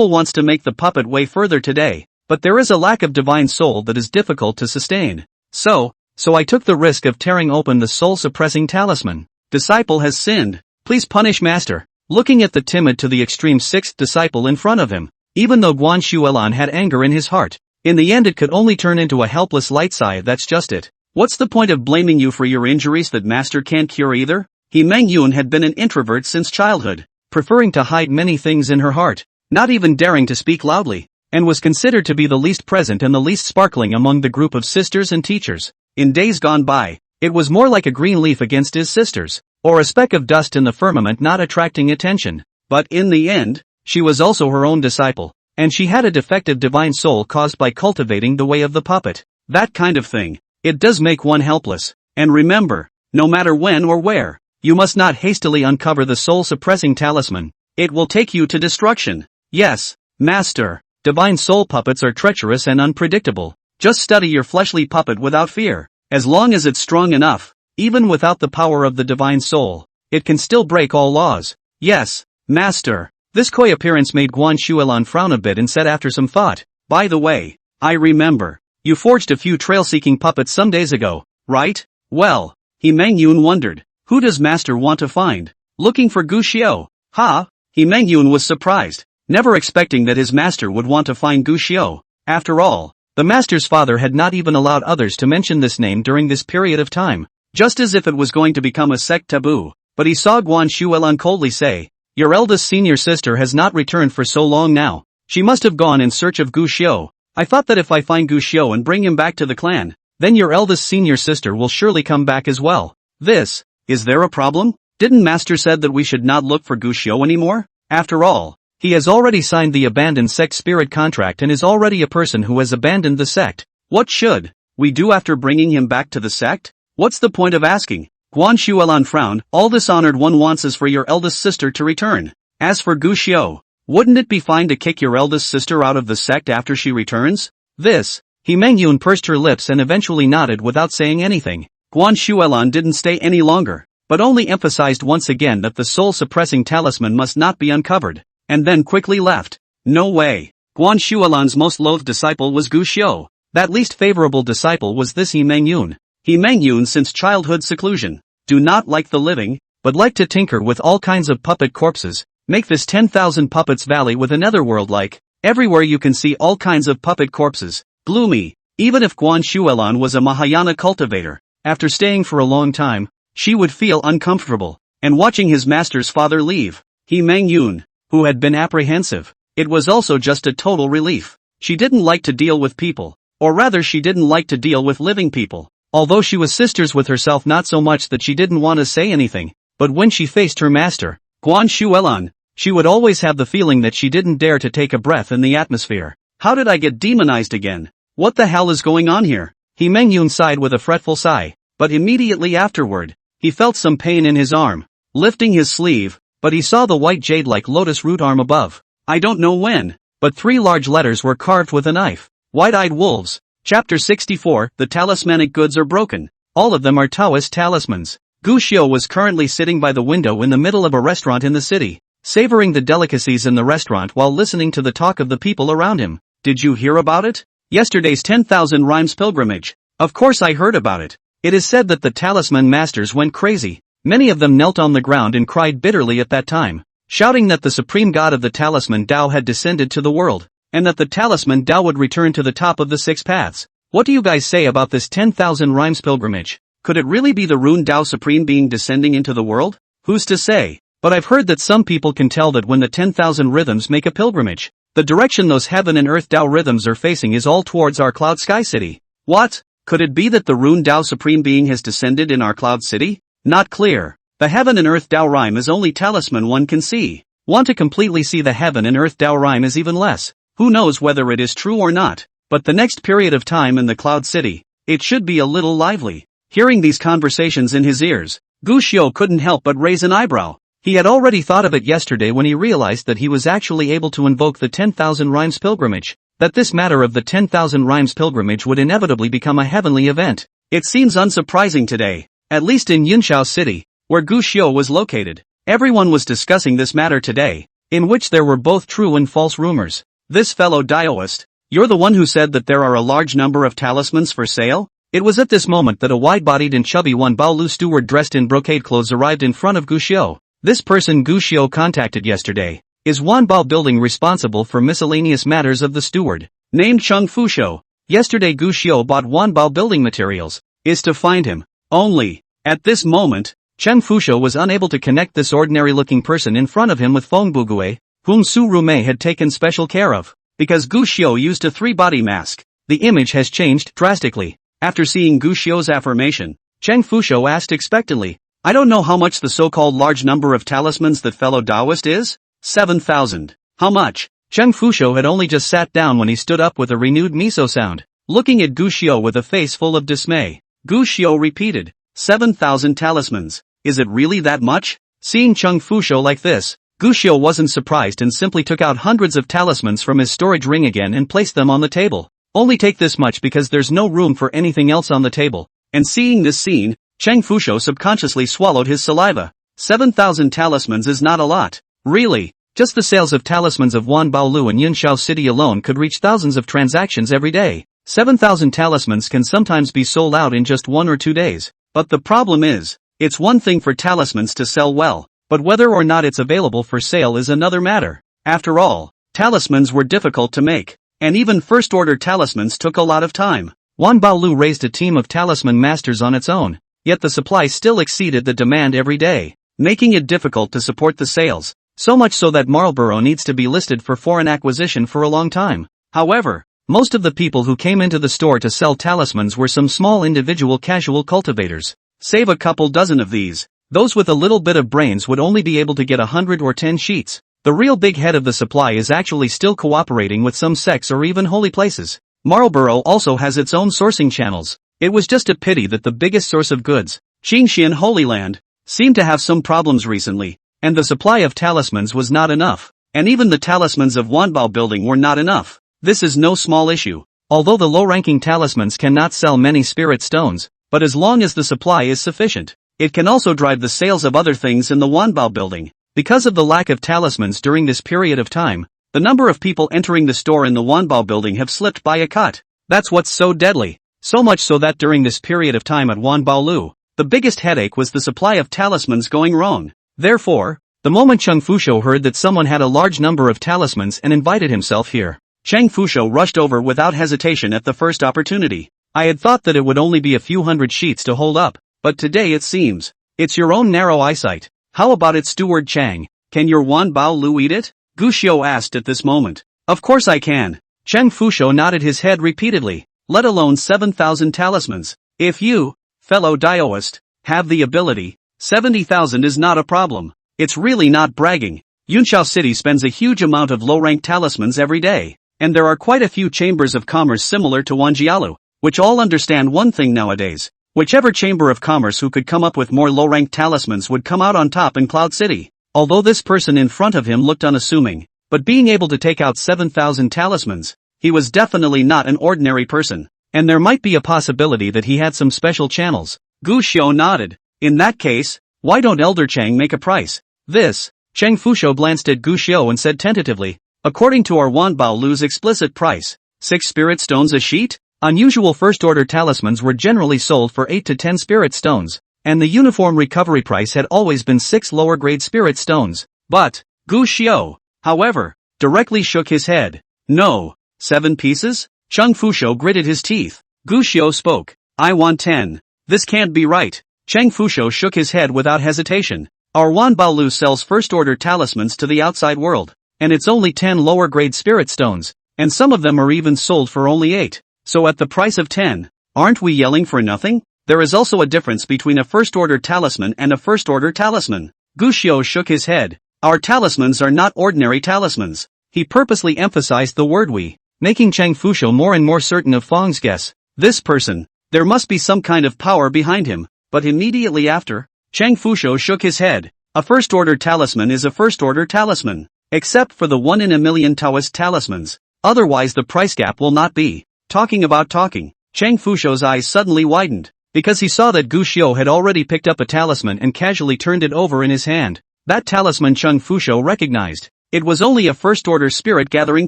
wants to make the puppet way further today, but there is a lack of divine soul that is difficult to sustain. So I took the risk of tearing open the soul-suppressing talisman. Disciple has sinned. Please punish master. Looking at the timid to the extreme sixth disciple in front of him, even though Guan Shuelan had anger in his heart, in the end it could only turn into a helpless light sigh. That's just it. What's the point of blaming you for your injuries that master can't cure either? He Mangyun had been an introvert since childhood, preferring to hide many things in her heart, not even daring to speak loudly, and was considered to be the least present and the least sparkling among the group of sisters and teachers. In days gone by, it was more like a green leaf against his sisters, or a speck of dust in the firmament not attracting attention. But in the end, she was also her own disciple, and she had a defective divine soul caused by cultivating the way of the puppet. That kind of thing, it does make one helpless. And remember, no matter when or where, you must not hastily uncover the soul-suppressing talisman. It will take you to destruction. Yes, master, divine soul puppets are treacherous and unpredictable. Just study your fleshly puppet without fear. As long as it's strong enough, even without the power of the divine soul, it can still break all laws. Yes, master. This coy appearance made Guan Shuelan frown a bit and said after some thought, by the way, I remember, you forged a few trail-seeking puppets some days ago, right? Well, He Mangyun wondered, who does master want to find? Looking for Gu Xiao? Ha! He Mangyun was surprised, never expecting that his master would want to find Gu Xiao. After all, the master's father had not even allowed others to mention this name during this period of time, just as if it was going to become a sect taboo. But he saw Guan Shuelan coldly say, your eldest senior sister has not returned for so long now. She must have gone in search of Gu Xiao. I thought that if I find Gu Xiao and bring him back to the clan, then your eldest senior sister will surely come back as well. Is there a problem? Didn't master said that we should not look for Gu Xiao anymore? After all, he has already signed the abandoned sect spirit contract and is already a person who has abandoned the sect. What should we do after bringing him back to the sect? What's the point of asking? Guan Shuelan frowned. All this honored one wants is for your eldest sister to return. As for Gu Xiao, wouldn't it be fine to kick your eldest sister out of the sect after she returns? He Mangyun pursed her lips and eventually nodded without saying anything. Guan Shuelan didn't stay any longer, but only emphasized once again that the soul-suppressing talisman must not be uncovered, and then quickly left. No way. Guan Shuelan's most loathed disciple was Gu Xiao. That least favorable disciple was this He Mangyun. He Mangyun since childhood seclusion, do not like the living, but like to tinker with all kinds of puppet corpses, make this 10,000 puppets valley with a netherworld like, everywhere you can see all kinds of puppet corpses, gloomy. Even if Guan Shuelan was a Mahayana cultivator, after staying for a long time, she would feel uncomfortable, and watching his master's father leave, He Mangyun, who had been apprehensive, it was also just a total relief. She didn't like to deal with people, or rather she didn't like to deal with living people. Although she was sisters with herself not so much that she didn't want to say anything, but when she faced her master, Guan Shuelan, she would always have the feeling that she didn't dare to take a breath in the atmosphere. How did I get demonized again? What the hell is going on here? He Mangyun sighed with a fretful sigh. but immediately afterward, he felt some pain in his arm. Lifting his sleeve, but he saw the white jade-like lotus root arm above. I don't know when, but 3 large letters were carved with a knife. White-eyed wolves. Chapter 64, The talismanic goods are broken. All of them are Taoist talismans. Gu Xiu was currently sitting by the window in the middle of a restaurant in the city, savoring the delicacies in the restaurant while listening to the talk of the people around him. Did you hear about it? Yesterday's 10,000 rhymes pilgrimage. Of course I heard about it. It is said that the talisman masters went crazy. Many of them knelt on the ground and cried bitterly at that time, shouting that the supreme god of the talisman Tao had descended to the world, and that the talisman Tao would return to the top of the 6 paths. What do you guys say about this 10,000 rhymes pilgrimage? Could it really be the rune Tao supreme being descending into the world? Who's to say? But I've heard that some people can tell that when the 10,000 rhythms make a pilgrimage, the direction those heaven and earth Tao rhythms are facing is all towards our cloud sky city. What? Could it be that the rune Tao supreme being has descended in our cloud city? Not clear. The heaven and earth Tao rhyme is only talisman one can see. Want to completely see the heaven and earth Tao rhyme is even less. Who knows whether it is true or not? But the next period of time in the cloud city, it should be a little lively. Hearing these conversations in his ears, Gu Xiu couldn't help but raise an eyebrow. He had already thought of it yesterday when he realized that he was actually able to invoke the 10,000 rhymes pilgrimage, that this matter of the 10,000 rhymes pilgrimage would inevitably become a heavenly event. It seems unsurprising today, at least in Yunshao City, where Gu Xiu was located. Everyone was discussing this matter today, in which there were both true and false rumors. This fellow Daoist, you're the one who said that there are a large number of talismans for sale? It was at this moment that a wide-bodied and chubby Wan Baolu steward dressed in brocade clothes arrived in front of Gu Xiu. This person Gu Xiu contacted yesterday is Wan Bao Building, responsible for miscellaneous matters of the steward, named Cheng Fusho. Yesterday Gu Xiu bought Wan Bao Building materials, is to find him. Only, at this moment, Cheng Fusho was unable to connect this ordinary-looking person in front of him with Feng Bugue, whom Su Rumei had taken special care of. Because Gu Xiu used a 3-body mask, the image has changed drastically. After seeing Gu Xiu's affirmation, Cheng Fusho asked expectantly, I don't know how much the so-called large number of talismans that fellow Taoist is? 7,000. How much? Cheng Fusho had only just sat down when he stood up with a renewed miso sound, looking at Gu Xiu with a face full of dismay. Gu Xiu repeated, 7,000 talismans. Is it really that much? Seeing Cheng Fusho like this, Gu Xiu wasn't surprised and simply took out hundreds of talismans from his storage ring again and placed them on the table. Only take this much because there's no room for anything else on the table. And seeing this scene, Cheng Fusho subconsciously swallowed his saliva. 7,000 talismans is not a lot. Really, just the sales of talismans of Wan Baolu in Yunshao City alone could reach thousands of transactions every day. 7,000 talismans can sometimes be sold out in just 1 or 2 days. But the problem is, it's one thing for talismans to sell well, but whether or not it's available for sale is another matter. After all, talismans were difficult to make, and even first-order talismans took a lot of time. Wan Baolu raised a team of talisman masters on its own, yet the supply still exceeded the demand every day, making it difficult to support the sales, so much so that Marlborough needs to be listed for foreign acquisition for a long time. However, most of the people who came into the store to sell talismans were some small individual casual cultivators. Save a couple dozen of these, those with a little bit of brains would only be able to get 100 or 10 sheets. The real big head of the supply is actually still cooperating with some sects or even holy places. Marlborough also has its own sourcing channels. It was just a pity that the biggest source of goods, Qingxian Holy Land, seemed to have some problems recently, and the supply of talismans was not enough, and even the talismans of Wanbao Building were not enough. This is no small issue. Although the low-ranking talismans cannot sell many spirit stones, but as long as the supply is sufficient, it can also drive the sales of other things in the Wanbao Building. Because of the lack of talismans during this period of time, the number of people entering the store in the Wanbao Building have slipped by a cut. That's what's so deadly. So much so that during this period of time at Wanbaolu, the biggest headache was the supply of talismans going wrong. Therefore, the moment Cheng Fusho heard that someone had a large number of talismans and invited himself here, Cheng Fusho rushed over without hesitation at the first opportunity. I had thought that it would only be a few hundred sheets to hold up, but today it seems. It's your own narrow eyesight. How about it, Steward Chang? Can your Wanbao eat it? Gu Xiu asked at this moment. Of course I can. Cheng Fusho nodded his head repeatedly. Let alone 7,000 talismans. If you, fellow Daoist, have the ability, 70,000 is not a problem. It's really not bragging. Yunshao City spends a huge amount of low-ranked talismans every day, and there are quite a few chambers of commerce similar to Wanjialu, which all understand one thing nowadays. Whichever chamber of commerce who could come up with more low-ranked talismans would come out on top in Cloud City. Although this person in front of him looked unassuming, but being able to take out 7,000 talismans, he was definitely not an ordinary person. And there might be a possibility that he had some special channels. Gu Xiao nodded. In that case, why don't Elder Chang make a price? This. Cheng Fusho glanced at Gu Xiao and said tentatively, according to our Wanbao Lu's explicit price, 6 spirit stones a sheet? Unusual first-order talismans were generally sold for 8 to 10 spirit stones, and the uniform recovery price had always been 6 lower-grade spirit stones. But, Gu Xiao, however, directly shook his head. No. 7 pieces? Cheng Fusho gritted his teeth. Gu Xiao spoke. I want 10. This can't be right. Cheng Fusho shook his head without hesitation. Our Wanbao Lu sells first-order talismans to the outside world, and it's only 10 lower-grade spirit stones, and some of them are even sold for only 8. So at the price of 10, aren't we yelling for nothing? There is also a difference between a first-order talisman and a first-order talisman. Gu Xiao shook his head. Our talismans are not ordinary talismans. He purposely emphasized the word we, making Cheng Fusho more and more certain of Fang's guess. This person, there must be some kind of power behind him, but immediately after, Cheng Fusho shook his head. A first-order talisman is a first-order talisman, except for the 1 in a million Taoist talismans. Otherwise the price gap will not be. Talking about talking, Cheng Fusho's eyes suddenly widened, because he saw that Gu Xiao had already picked up a talisman and casually turned it over in his hand. That talisman Cheng Fusho recognized. It was only a first-order spirit-gathering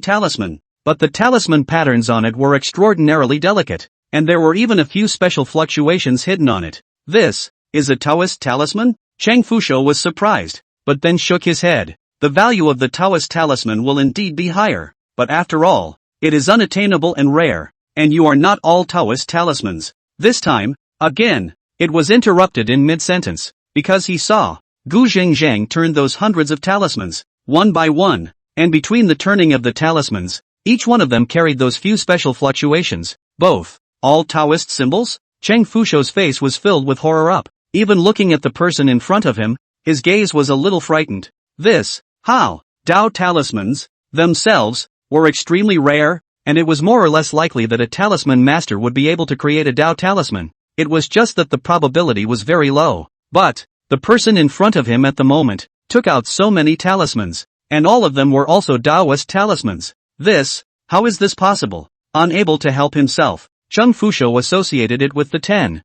talisman, but the talisman patterns on it were extraordinarily delicate, and there were even a few special fluctuations hidden on it. This is a Taoist talisman? Cheng Fusho was surprised, but then shook his head. The value of the Taoist talisman will indeed be higher, but after all, it is unattainable and rare. And you are not all Taoist talismans. This time, again, it was interrupted in mid-sentence, because he saw Gu Zhengzhang turn those hundreds of talismans, one by one, and between the turning of the talismans, each one of them carried those few special fluctuations. Both, all Taoist symbols? Cheng Fusho's face was filled with horror up. Even looking at the person in front of him, his gaze was a little frightened. This, how, Dao talismans, themselves, were extremely rare, and it was more or less likely that a talisman master would be able to create a Dao talisman. It was just that the probability was very low. But, the person in front of him at the moment, took out so many talismans, and all of them were also Daoist talismans. This, how is this possible? Unable to help himself, Cheng Fusho associated it with the 10,000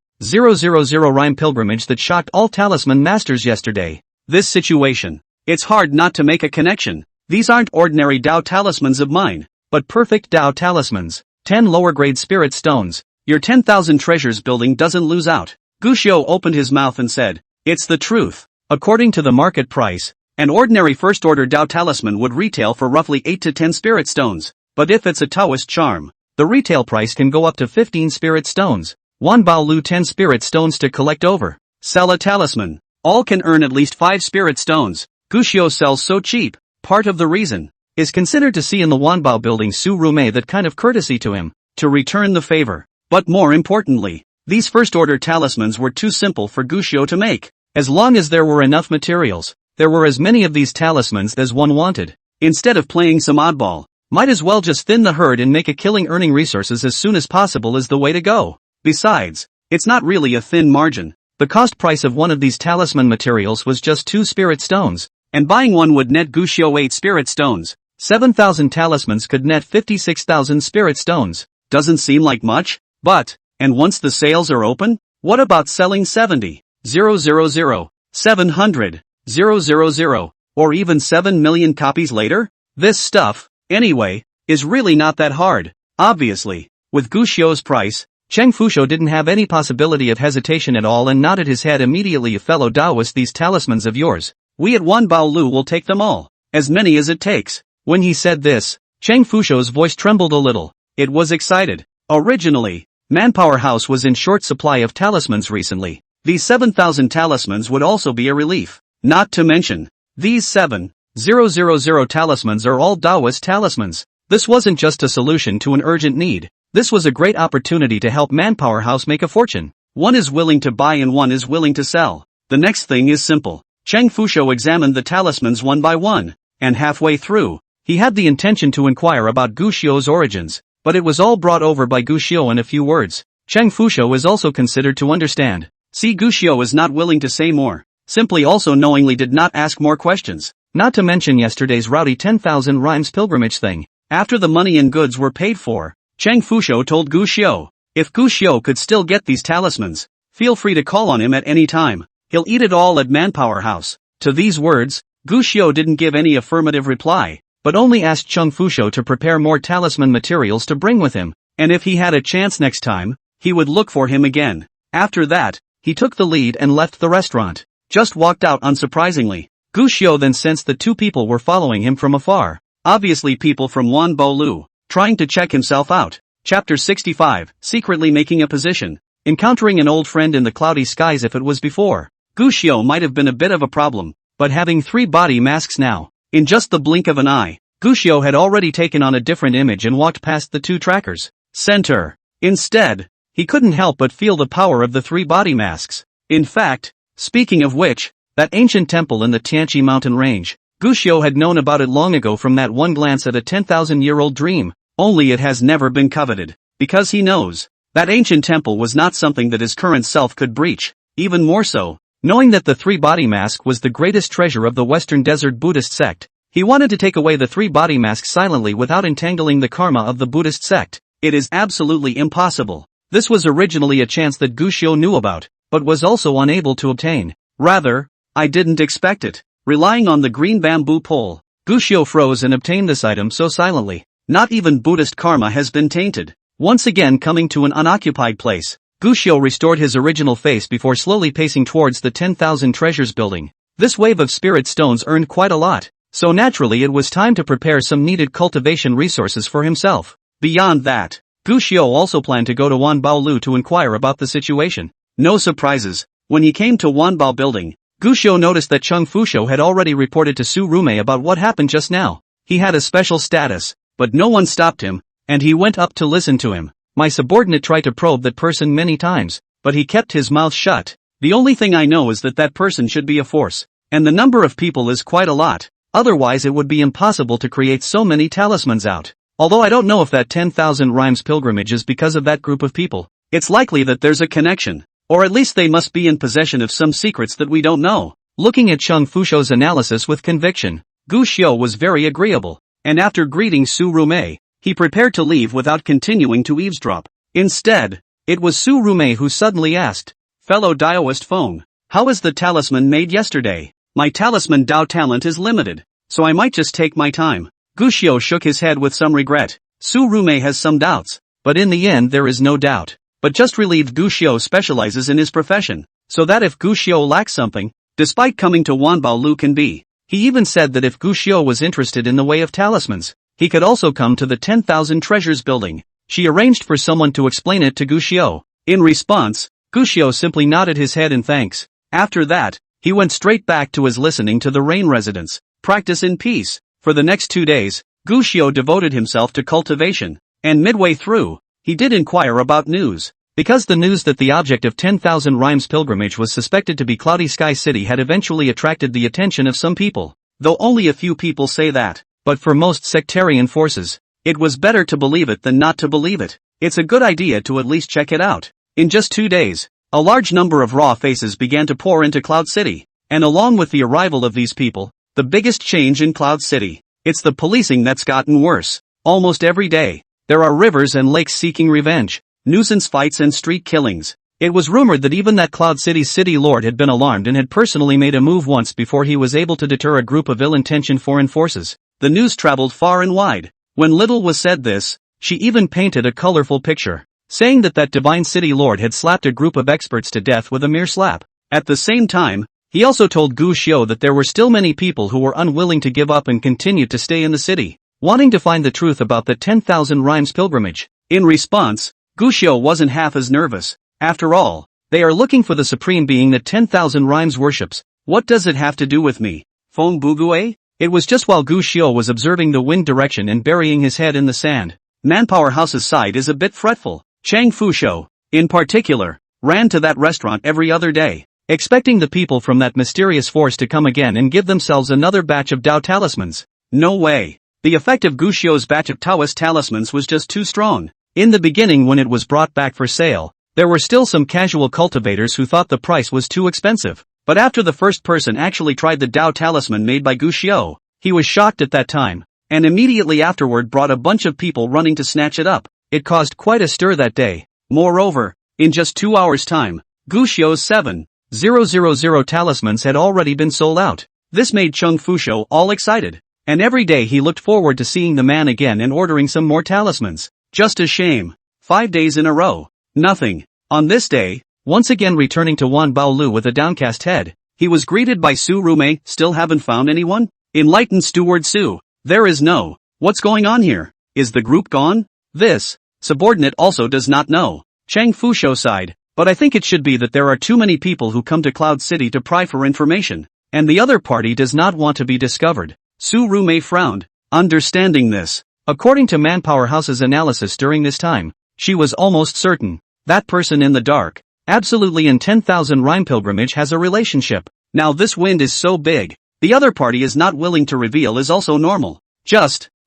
rhyme pilgrimage that shocked all talisman masters yesterday. This situation. It's hard not to make a connection. These aren't ordinary Dao talismans of mine, but perfect Dao talismans. 10 lower-grade spirit stones. Your 10,000 treasures building doesn't lose out. Gu Xiao opened his mouth and said, it's the truth. According to the market price, an ordinary first-order Dao talisman would retail for roughly 8 to 10 spirit stones. But if it's a Taoist charm, the retail price can go up to 15 spirit stones. Wanbao Lu 10 spirit stones to collect over. Sell a talisman. All can earn at least 5 spirit stones. Gu Xiao sells so cheap. Part of the reason is considered to see in the Wanbao building Su Rume that kind of courtesy to him, to return the favor. But more importantly, these first-order talismans were too simple for Gu Xiao to make. As long as there were enough materials, there were as many of these talismans as one wanted. Instead of playing some oddball, might as well just thin the herd and make a killing. Earning resources as soon as possible is the way to go. Besides, it's not really a thin margin. The cost price of one of these talisman materials was just 2 spirit stones, and buying one would net Gu Xiao 8 spirit stones. 7,000 talismans could net 56,000 spirit stones. Doesn't seem like much, but, and once the sales are open, what about selling 70,000, 700,000, or even 7 million copies later? This stuff, anyway, is really not that hard. Obviously, with Gu Xiao's price, Cheng Fusho didn't have any possibility of hesitation at all and nodded his head immediately. Fellow Daoist, these talismans of yours, we at Wanbao Lu will take them all, as many as it takes. When he said this, Cheng Fusho's voice trembled a little. It was excited. Originally, Manpower House was in short supply of talismans recently. These 7,000 talismans would also be a relief. Not to mention, these 7,000 talismans are all Daoist talismans. This wasn't just a solution to an urgent need. This was a great opportunity to help Manpower House make a fortune. One is willing to buy and one is willing to sell. The next thing is simple. Cheng Fusho examined the talismans one by one, and halfway through, he had the intention to inquire about Gu Xiao's origins, but it was all brought over by Gu Xiao in a few words. Cheng Fushou is also considered to understand. See, Gu Xiu is not willing to say more, simply also knowingly did not ask more questions. Not to mention yesterday's rowdy 10,000 rhymes pilgrimage thing. After the money and goods were paid for, Cheng Fushou told Gu Xiu, if Gu Xiu could still get these talismans, feel free to call on him at any time. He'll eat it all at Manpower House. To these words, Gu Xiu didn't give any affirmative reply, but only asked Cheng Fushou to prepare more talisman materials to bring with him, and if he had a chance next time, he would look for him again. After that, he took the lead and left the restaurant. Just walked out unsurprisingly. Gu Xiu then sensed that two people were following him from afar. Obviously people from Wanbo Lu, trying to check himself out. Chapter 65, Secretly Making a Position. Encountering an old friend in the cloudy skies. If it was before, Gu Xiu might have been a bit of a problem, but having 3 body masks now, in just the blink of an eye, Gu Xiu had already taken on a different image and walked past the 2 trackers. Center. Instead, he couldn't help but feel the power of the 3 body masks. In fact, speaking of which, that ancient temple in the Tianqi mountain range, Gu Xiu had known about it long ago from that one glance at a 10,000-year-old dream, only it has never been coveted, because he knows that ancient temple was not something that his current self could breach. Even more so, knowing that the 3 body mask was the greatest treasure of the Western Desert Buddhist sect, he wanted to take away the 3 body masks silently without entangling the karma of the Buddhist sect. It is absolutely impossible. This was originally a chance that Gu Xiu knew about, but was also unable to obtain. Rather, I didn't expect it. Relying on the green bamboo pole, Gu Xiu froze and obtained this item so silently. Not even Buddhist karma has been tainted. Once again coming to an unoccupied place, Gu Xiu restored his original face before slowly pacing towards the 10,000 treasures building. This wave of spirit stones earned quite a lot, so naturally it was time to prepare some needed cultivation resources for himself. Beyond that, Gu Xiu also planned to go to Wanbao Lu to inquire about the situation. No surprises. When he came to Wanbao building, Gu Xiu noticed that Cheng Fushou had already reported to Su Rume about what happened just now. He had a special status, but no one stopped him, and he went up to listen to him. My subordinate tried to probe that person many times, but he kept his mouth shut. The only thing I know is that that person should be a force, and the number of people is quite a lot, otherwise it would be impossible to create so many talismans out. Although I don't know if that 10,000 rhymes pilgrimage is because of that group of people. It's likely that there's a connection, or at least they must be in possession of some secrets that we don't know. Looking at Cheng Fushou's analysis with conviction, Gu Xiu was very agreeable, and after greeting Su Rume, he prepared to leave without continuing to eavesdrop. Instead, it was Su Rume who suddenly asked, "Fellow Daoist Feng, how is the talisman made yesterday? My talisman Dao talent is limited, so I might just take my time." Gu Xiu shook his head with some regret. Su Rume has some doubts, but in the end there is no doubt. But just relieved Gu Xiu specializes in his profession, so that if Gu Xiu lacks something, despite coming to Wanbao Lu can be. He even said that if Gu Xiu was interested in the way of talismans, he could also come to the 10,000 treasures building. She arranged for someone to explain it to Gu Xiu. In response, Gu Xiu simply nodded his head in thanks. After that, he went straight back to his listening to the rain residence. Practice in peace. For the next 2 days, Gu Xiu devoted himself to cultivation, and midway through, he did inquire about news. Because the news that the object of 10,000 rhymes pilgrimage was suspected to be Cloudy Sky City had eventually attracted the attention of some people. Though only a few people say that, but for most sectarian forces, it was better to believe it than not to believe it. It's a good idea to at least check it out. In just 2 days, a large number of raw faces began to pour into Cloud City, and along with the arrival of these people, the biggest change in Cloud City, it's the policing that's gotten worse. Almost every day, there are rivers and lakes seeking revenge, nuisance fights and street killings. It was rumored that even that Cloud City's city lord had been alarmed and had personally made a move once before he was able to deter a group of ill-intentioned foreign forces. The news traveled far and wide. When little was said this, she even painted a colorful picture, saying that that divine city lord had slapped a group of experts to death with a mere slap. At the same time, he also told Gu Xiu that there were still many people who were unwilling to give up and continued to stay in the city, wanting to find the truth about the 10,000 rhymes pilgrimage. In response, Gu Xiu wasn't half as nervous. After all, they are looking for the supreme being that 10,000 rhymes worships. What does it have to do with me? Feng Bugue? It was just while Gu Xiu was observing the wind direction and burying his head in the sand. Manpower House's side is a bit fretful. Cheng Fushou, in particular, ran to that restaurant every other day, expecting the people from that mysterious force to come again and give themselves another batch of Dao talismans. No way. The effect of Gu Xiu's batch of Taoist talismans was just too strong. In the beginning when it was brought back for sale, There were still some casual cultivators who thought the price was too expensive. But after the first person actually tried the Dao talisman made by Gu Xiao, he was shocked at that time, and immediately afterward brought a bunch of people running to snatch it up. It caused quite a stir that day. Moreover, in just 2 hours' time, Gu Xiao's 7,000 talismans had already been sold out. This made Cheng Fusho all excited, and every day he looked forward to seeing the man again and ordering some more talismans. Just a shame. 5 days in a row. Nothing. On this day, once again returning to Wan Baolu with a downcast head, he was greeted by Su Rume. Still haven't found anyone? Enlightened Steward Su. There is no. What's going on here? Is the group gone? This subordinate also does not know. Cheng Fusho sighed, but I think it should be that there are too many people who come to Cloud City to pry for information, and the other party does not want to be discovered. Su Rume frowned, understanding this. According to Manpower House's analysis during this time, she was almost certain that person in the dark, absolutely in 10,000 rhyme pilgrimage has a relationship. Now this wind is so big, the other party is not willing to reveal is also normal.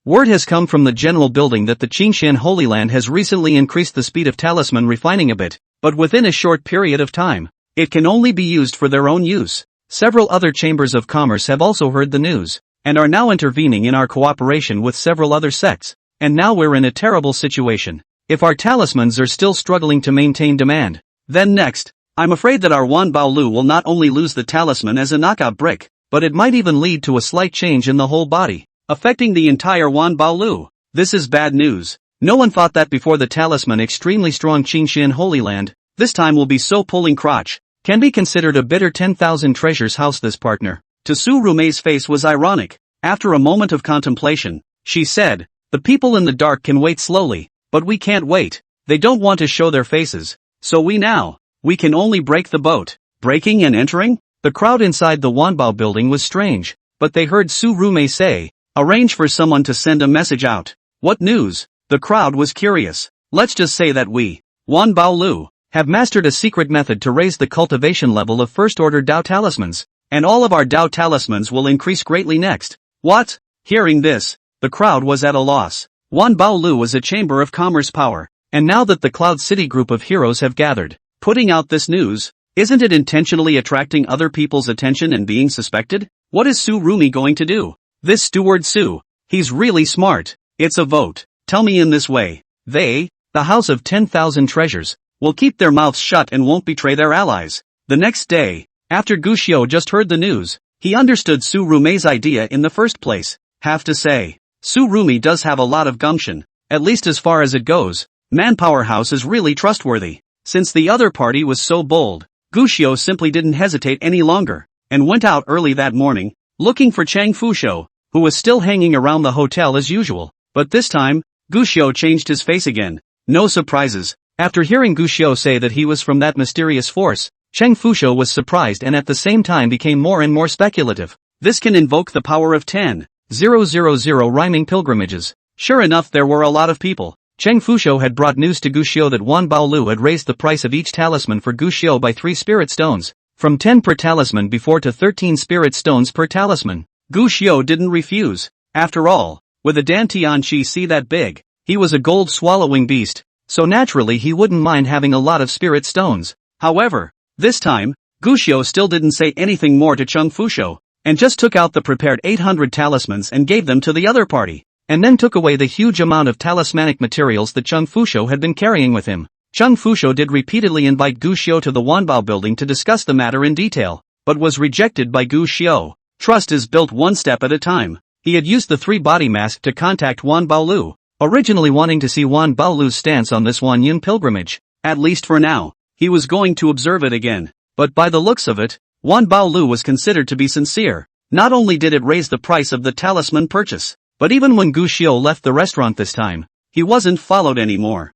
Word has come from the general building that the Qingshan Holy Land has recently increased the speed of talisman refining a bit, but within a short period of time. It can only be used for their own use. Several other chambers of commerce have also heard the news, and are now intervening in our cooperation with several other sects, and now we're in a terrible situation. If our talismans are still struggling to maintain demand, then next, I'm afraid that our Wan Baolu will not only lose the talisman as a knockout brick, but it might even lead to a slight change in the whole body, affecting the entire Wan Baolu. This is bad news. No one thought that before the talisman extremely strong Qingshan Holy Land, this time will be so pulling crotch, can be considered a bitter 10,000 treasures house. This partner, to Su Rume's face was ironic. After a moment of contemplation, she said, the people in the dark can wait slowly, but we can't wait. They don't want to show their faces, so we can only break the boat. Breaking and entering? The crowd inside the Wanbao building was strange, but they heard Su Rume say, arrange for someone to send a message out. What news? The crowd was curious. Let's just say that we, Wanbao Lu, have mastered a secret method to raise the cultivation level of first-order Dao talismans, and all of our Dao talismans will increase greatly next. What? Hearing this, the crowd was at a loss. Wan Baolu was a chamber of commerce power, and now that the Cloud City group of heroes have gathered, putting out this news, isn't it intentionally attracting other people's attention and being suspected? What is Su Rumi going to do? This Steward Su, he's really smart. It's a vote. Tell me in this way. They, the House of 10,000 Treasures, will keep their mouths shut and won't betray their allies. The next day, after Gu Xiao just heard the news, he understood Su Rume's idea in the first place. Have to say, Su Rumi does have a lot of gumption, at least as far as it goes. Manpower House is really trustworthy. Since the other party was so bold, Gu Xiao simply didn't hesitate any longer, and went out early that morning, looking for Cheng Fusho, who was still hanging around the hotel as usual. But this time, Gu Xiao changed his face again. No surprises. After hearing Gu Xiao say that he was from that mysterious force, Cheng Fusho was surprised and at the same time became more and more speculative. This can invoke the power of 10,000 rhyming pilgrimages. Sure enough, there were a lot of people. Cheng Fusho had brought news to Gu Xiao that Wan Baolu had raised the price of each talisman for Gu Xiao by 3 spirit stones, from 10 per talisman before to 13 spirit stones per talisman. Gu Xiao didn't refuse. After all, with a Dantian Chi Si that big, he was a gold-swallowing beast, so naturally he wouldn't mind having a lot of spirit stones. However, this time, Gu Xiao still didn't say anything more to Cheng Fusho, and just took out the prepared 800 talismans and gave them to the other party, and then took away the huge amount of talismanic materials that Cheng Fusho had been carrying with him. Cheng Fusho did repeatedly invite Gu Xiao to the Wanbao building to discuss the matter in detail, but was rejected by Gu Xiao. Trust is built one step at a time. He had used the 3-body mask to contact Wan Baolu, originally wanting to see Wan Baolu's stance on this Wan Yun pilgrimage. At least for now, he was going to observe it again. But by the looks of it, Wan Baolu was considered to be sincere. Not only did it raise the price of the talisman purchase, but even when Gu Xiao left the restaurant this time, he wasn't followed anymore.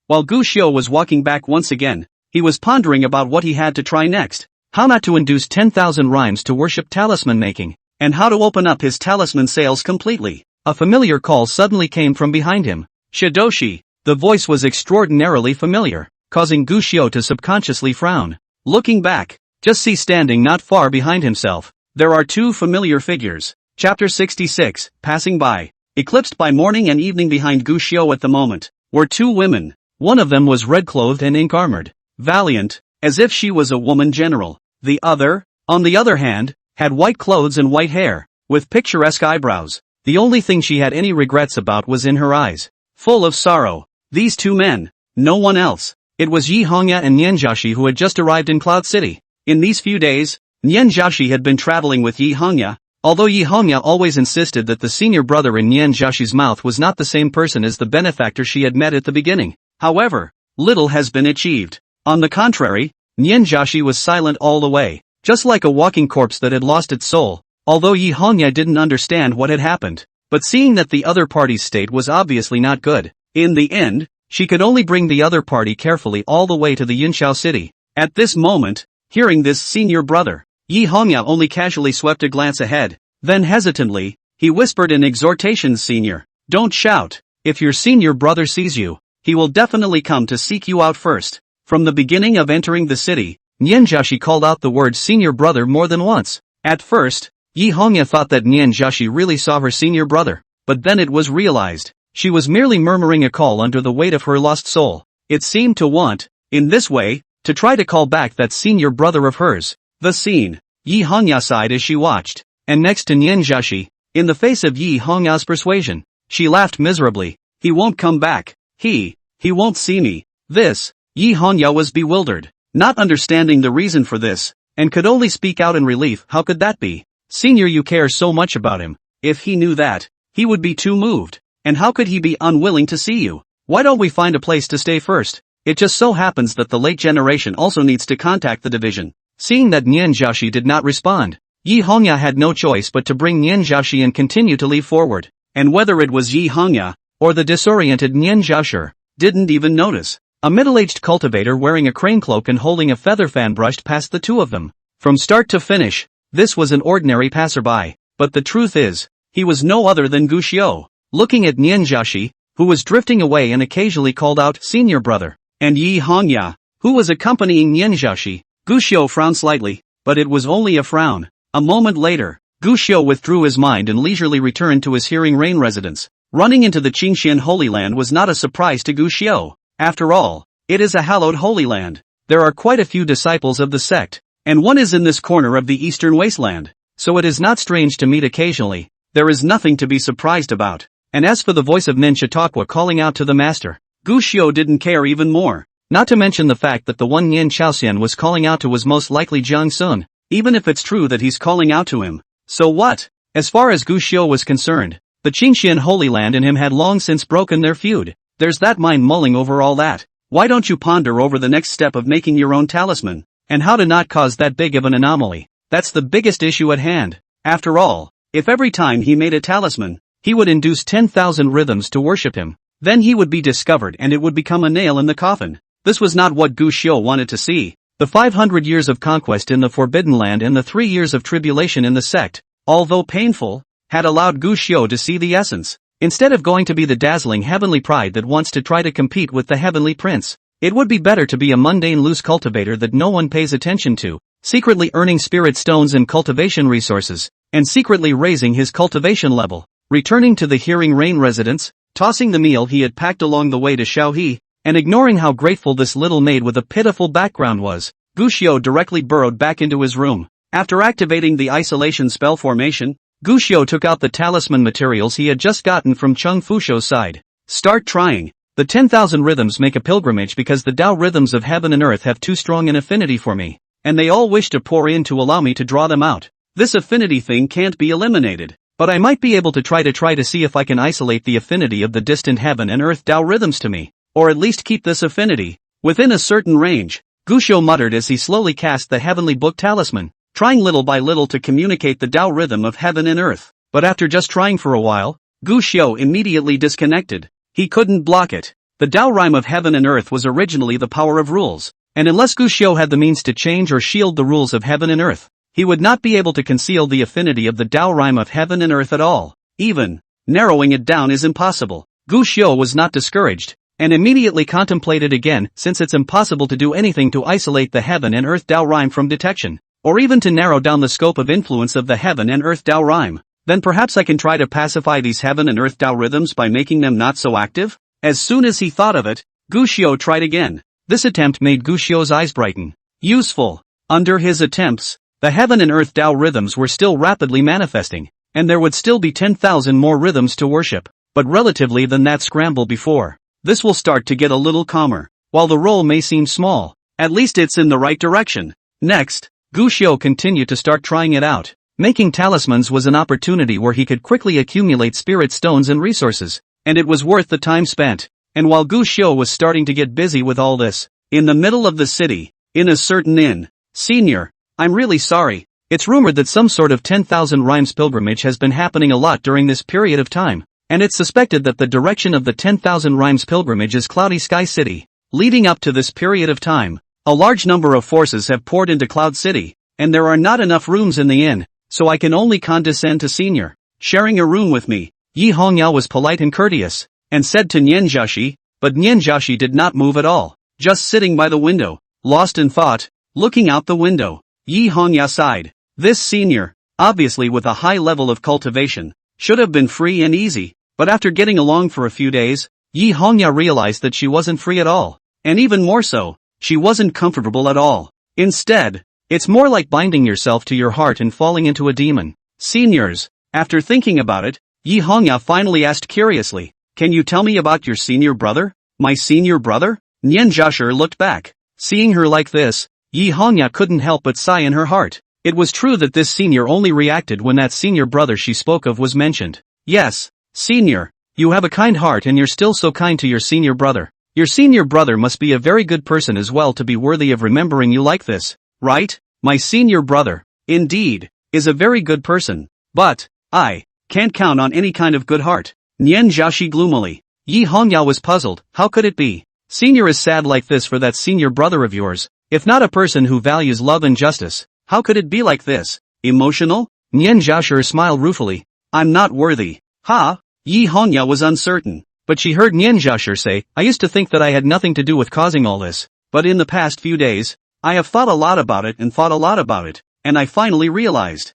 While Gu Xiao was walking back once again, he was pondering about what he had to try next. How not to induce 10,000 rhymes to worship talisman making, and how to open up his talisman sales completely. A familiar call suddenly came from behind him. Shidoshi. The voice was extraordinarily familiar, causing Gu Xiao to subconsciously frown. Looking back, just see standing not far behind himself, there are 2 familiar figures. Chapter 66, Passing by. Eclipsed by morning and evening behind Gu Xiao at the moment, were 2 women. One of them was red-clothed and ink-armored, valiant, as if she was a woman general. The other, on the other hand, had white clothes and white hair, with picturesque eyebrows. The only thing she had any regrets about was in her eyes, full of sorrow. These two men, no one else. It was Yi Hongya and Nianjiashi who had just arrived in Cloud City. In these few days, Nianjiashi had been traveling with Yi Hongya, although Yi Hongya always insisted that the senior brother in Nianjiashi's mouth was not the same person as the benefactor she had met at the beginning. However, little has been achieved. On the contrary, Nianjiashi was silent all the way, just like a walking corpse that had lost its soul, although Yi Hongya didn't understand what had happened. But seeing that the other party's state was obviously not good, in the end, she could only bring the other party carefully all the way to the Yinxiao city. At this moment, hearing this senior brother, Yi Hongya only casually swept a glance ahead. Then hesitantly, he whispered in exhortation, "Senior, don't shout. If your senior brother sees you, he will definitely come to seek you out first." From the beginning of entering the city, Nianjiashi called out the word senior brother more than once. At first, Yi Hongya thought that Nianjiashi really saw her senior brother, but then it was realized, she was merely murmuring a call under the weight of her lost soul. It seemed to want, in this way, to try to call back that senior brother of hers. The scene, Yi Hongya sighed as she watched, and next to Nianjiashi, in the face of Yi Hongya's persuasion, she laughed miserably. He won't come back. He won't see me. This, Yi Hongya was bewildered, not understanding the reason for this, and could only speak out in relief. How could that be? Senior, you care so much about him. If he knew that, he would be too moved. And how could he be unwilling to see you? Why don't we find a place to stay first? It just so happens that the late generation also needs to contact the division. Seeing that Nianjiashi did not respond, Yi Hongya had no choice but to bring Nianjiashi and continue to leave forward. And whether it was Yi Hongya, or the disoriented Nianjiashi, didn't even notice. A middle-aged cultivator wearing a crane cloak and holding a feather fan brushed past the two of them. From start to finish, this was an ordinary passerby, but the truth is, he was no other than Gu Xiu. Looking at Nianjiashi, who was drifting away and occasionally called out, "Senior brother," and Yi Hongya, who was accompanying Nianjiashi, Gu Xiu frowned slightly, but it was only a frown. A moment later, Gu Xiu withdrew his mind and leisurely returned to his Hearing Rain residence. Running into the Qingxian Holy Land was not a surprise to Gu Xiu. After all, it is a hallowed Holy Land. There are quite a few disciples of the sect, and one is in this corner of the eastern wasteland, so it is not strange to meet occasionally. There is nothing to be surprised about. And as for the voice of Nin Chautauqua calling out to the master, Gu Xiu didn't care even more. Not to mention the fact that the one Nian Chaoxian was calling out to was most likely Jiang Sun, even if it's true that he's calling out to him. So what? As far as Gu Xiu was concerned, the Qingxian Holy Land and him had long since broken their feud. There's that mind mulling over all that. Why don't you ponder over the next step of making your own talisman, and how to not cause that big of an anomaly? That's the biggest issue at hand. After all, if every time he made a talisman, he would induce 10,000 rhythms to worship him, then he would be discovered and it would become a nail in the coffin. This was not what Gu Xiu wanted to see. The 500 years of conquest in the Forbidden Land and the 3 years of tribulation in the sect, although painful, had allowed Gu Xiu to see the essence. Instead of going to be the dazzling heavenly pride that wants to try to compete with the heavenly prince, it would be better to be a mundane loose cultivator that no one pays attention to, secretly earning spirit stones and cultivation resources, and secretly raising his cultivation level. Returning to the Hearing Rain residence, tossing the meal he had packed along the way to Xiaohe, and ignoring how grateful this little maid with a pitiful background was, Gu Xiu directly burrowed back into his room. After activating the isolation spell formation, Gu Xiu took out the talisman materials he had just gotten from Cheng Fushou's side. Start trying. The 10,000 rhythms make a pilgrimage because the Tao rhythms of heaven and earth have too strong an affinity for me, and they all wish to pour in to allow me to draw them out. This affinity thing can't be eliminated, but I might be able to try to see if I can isolate the affinity of the distant heaven and earth Tao rhythms to me, or at least keep this affinity within a certain range. Gu Xiu muttered as he slowly cast the heavenly book talisman, trying little by little to communicate the Tao rhythm of heaven and earth. But after just trying for a while, Gu Xiu immediately disconnected. He couldn't block it. The Tao rhyme of heaven and earth was originally the power of rules, and unless Gu Xiu had the means to change or shield the rules of heaven and earth, he would not be able to conceal the affinity of the Tao rhyme of heaven and earth at all. Even narrowing it down is impossible. Gu Xiu was not discouraged, and immediately contemplated again, since it's impossible to do anything to isolate the heaven and earth Tao rhyme from detection, or even to narrow down the scope of influence of the heaven and earth Tao rhyme, then perhaps I can try to pacify these heaven and earth Tao rhythms by making them not so active? As soon as he thought of it, Gushio tried again. This attempt made Gushio's eyes brighten. Useful. Under his attempts, the heaven and earth Tao rhythms were still rapidly manifesting, and there would still be 10,000 more rhythms to worship, but relatively than that scramble before. This will start to get a little calmer. While the roll may seem small, at least it's in the right direction. Next, Gushio continued to start trying it out. Making talismans was an opportunity where he could quickly accumulate spirit stones and resources, and it was worth the time spent. And while Gushio was starting to get busy with all this, in the middle of the city, in a certain inn, Senior, I'm really sorry. It's rumored that some sort of 10,000 rhymes pilgrimage has been happening a lot during this period of time, and it's suspected that the direction of the 10,000 rhymes pilgrimage is Cloudy Sky City. Leading up to this period of time, a large number of forces have poured into Cloud City, and there are not enough rooms in the inn, so I can only condescend to Senior sharing a room with me. Yi Hongyao was polite and courteous, and said to Nianjiashi, but Nianjiashi did not move at all, just sitting by the window, lost in thought, looking out the window. Yi Hongyao sighed. This Senior, obviously with a high level of cultivation, should have been free and easy, but after getting along for a few days, Yi Hongyao realized that she wasn't free at all, and even more so, she wasn't comfortable at all. Instead, it's more like binding yourself to your heart and falling into a demon. Seniors, after thinking about it, Yi Hongyao finally asked curiously, can you tell me about your senior brother? My senior brother? Nianjiashi looked back. Seeing her like this, Yi Hongyao couldn't help but sigh in her heart. It was true that this senior only reacted when that senior brother she spoke of was mentioned. Yes, Senior, you have a kind heart and you're still so kind to your senior brother. Your senior brother must be a very good person as well to be worthy of remembering you like this, right? My senior brother, indeed, is a very good person, but I can't count on any kind of good heart. Nianjiashi gloomily. Yi Hongyao was puzzled. How could it be? Senior is sad like this for that senior brother of yours. If not a person who values love and justice, how could it be like this? Emotional? Nianjiashi smiled ruefully. I'm not worthy. Ha? Yi Hongyao was uncertain, but she heard Nianjiashi say, I used to think that I had nothing to do with causing all this, but in the past few days, I have thought a lot about it, and I finally realized,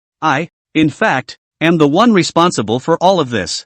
in fact, am the one responsible for all of this.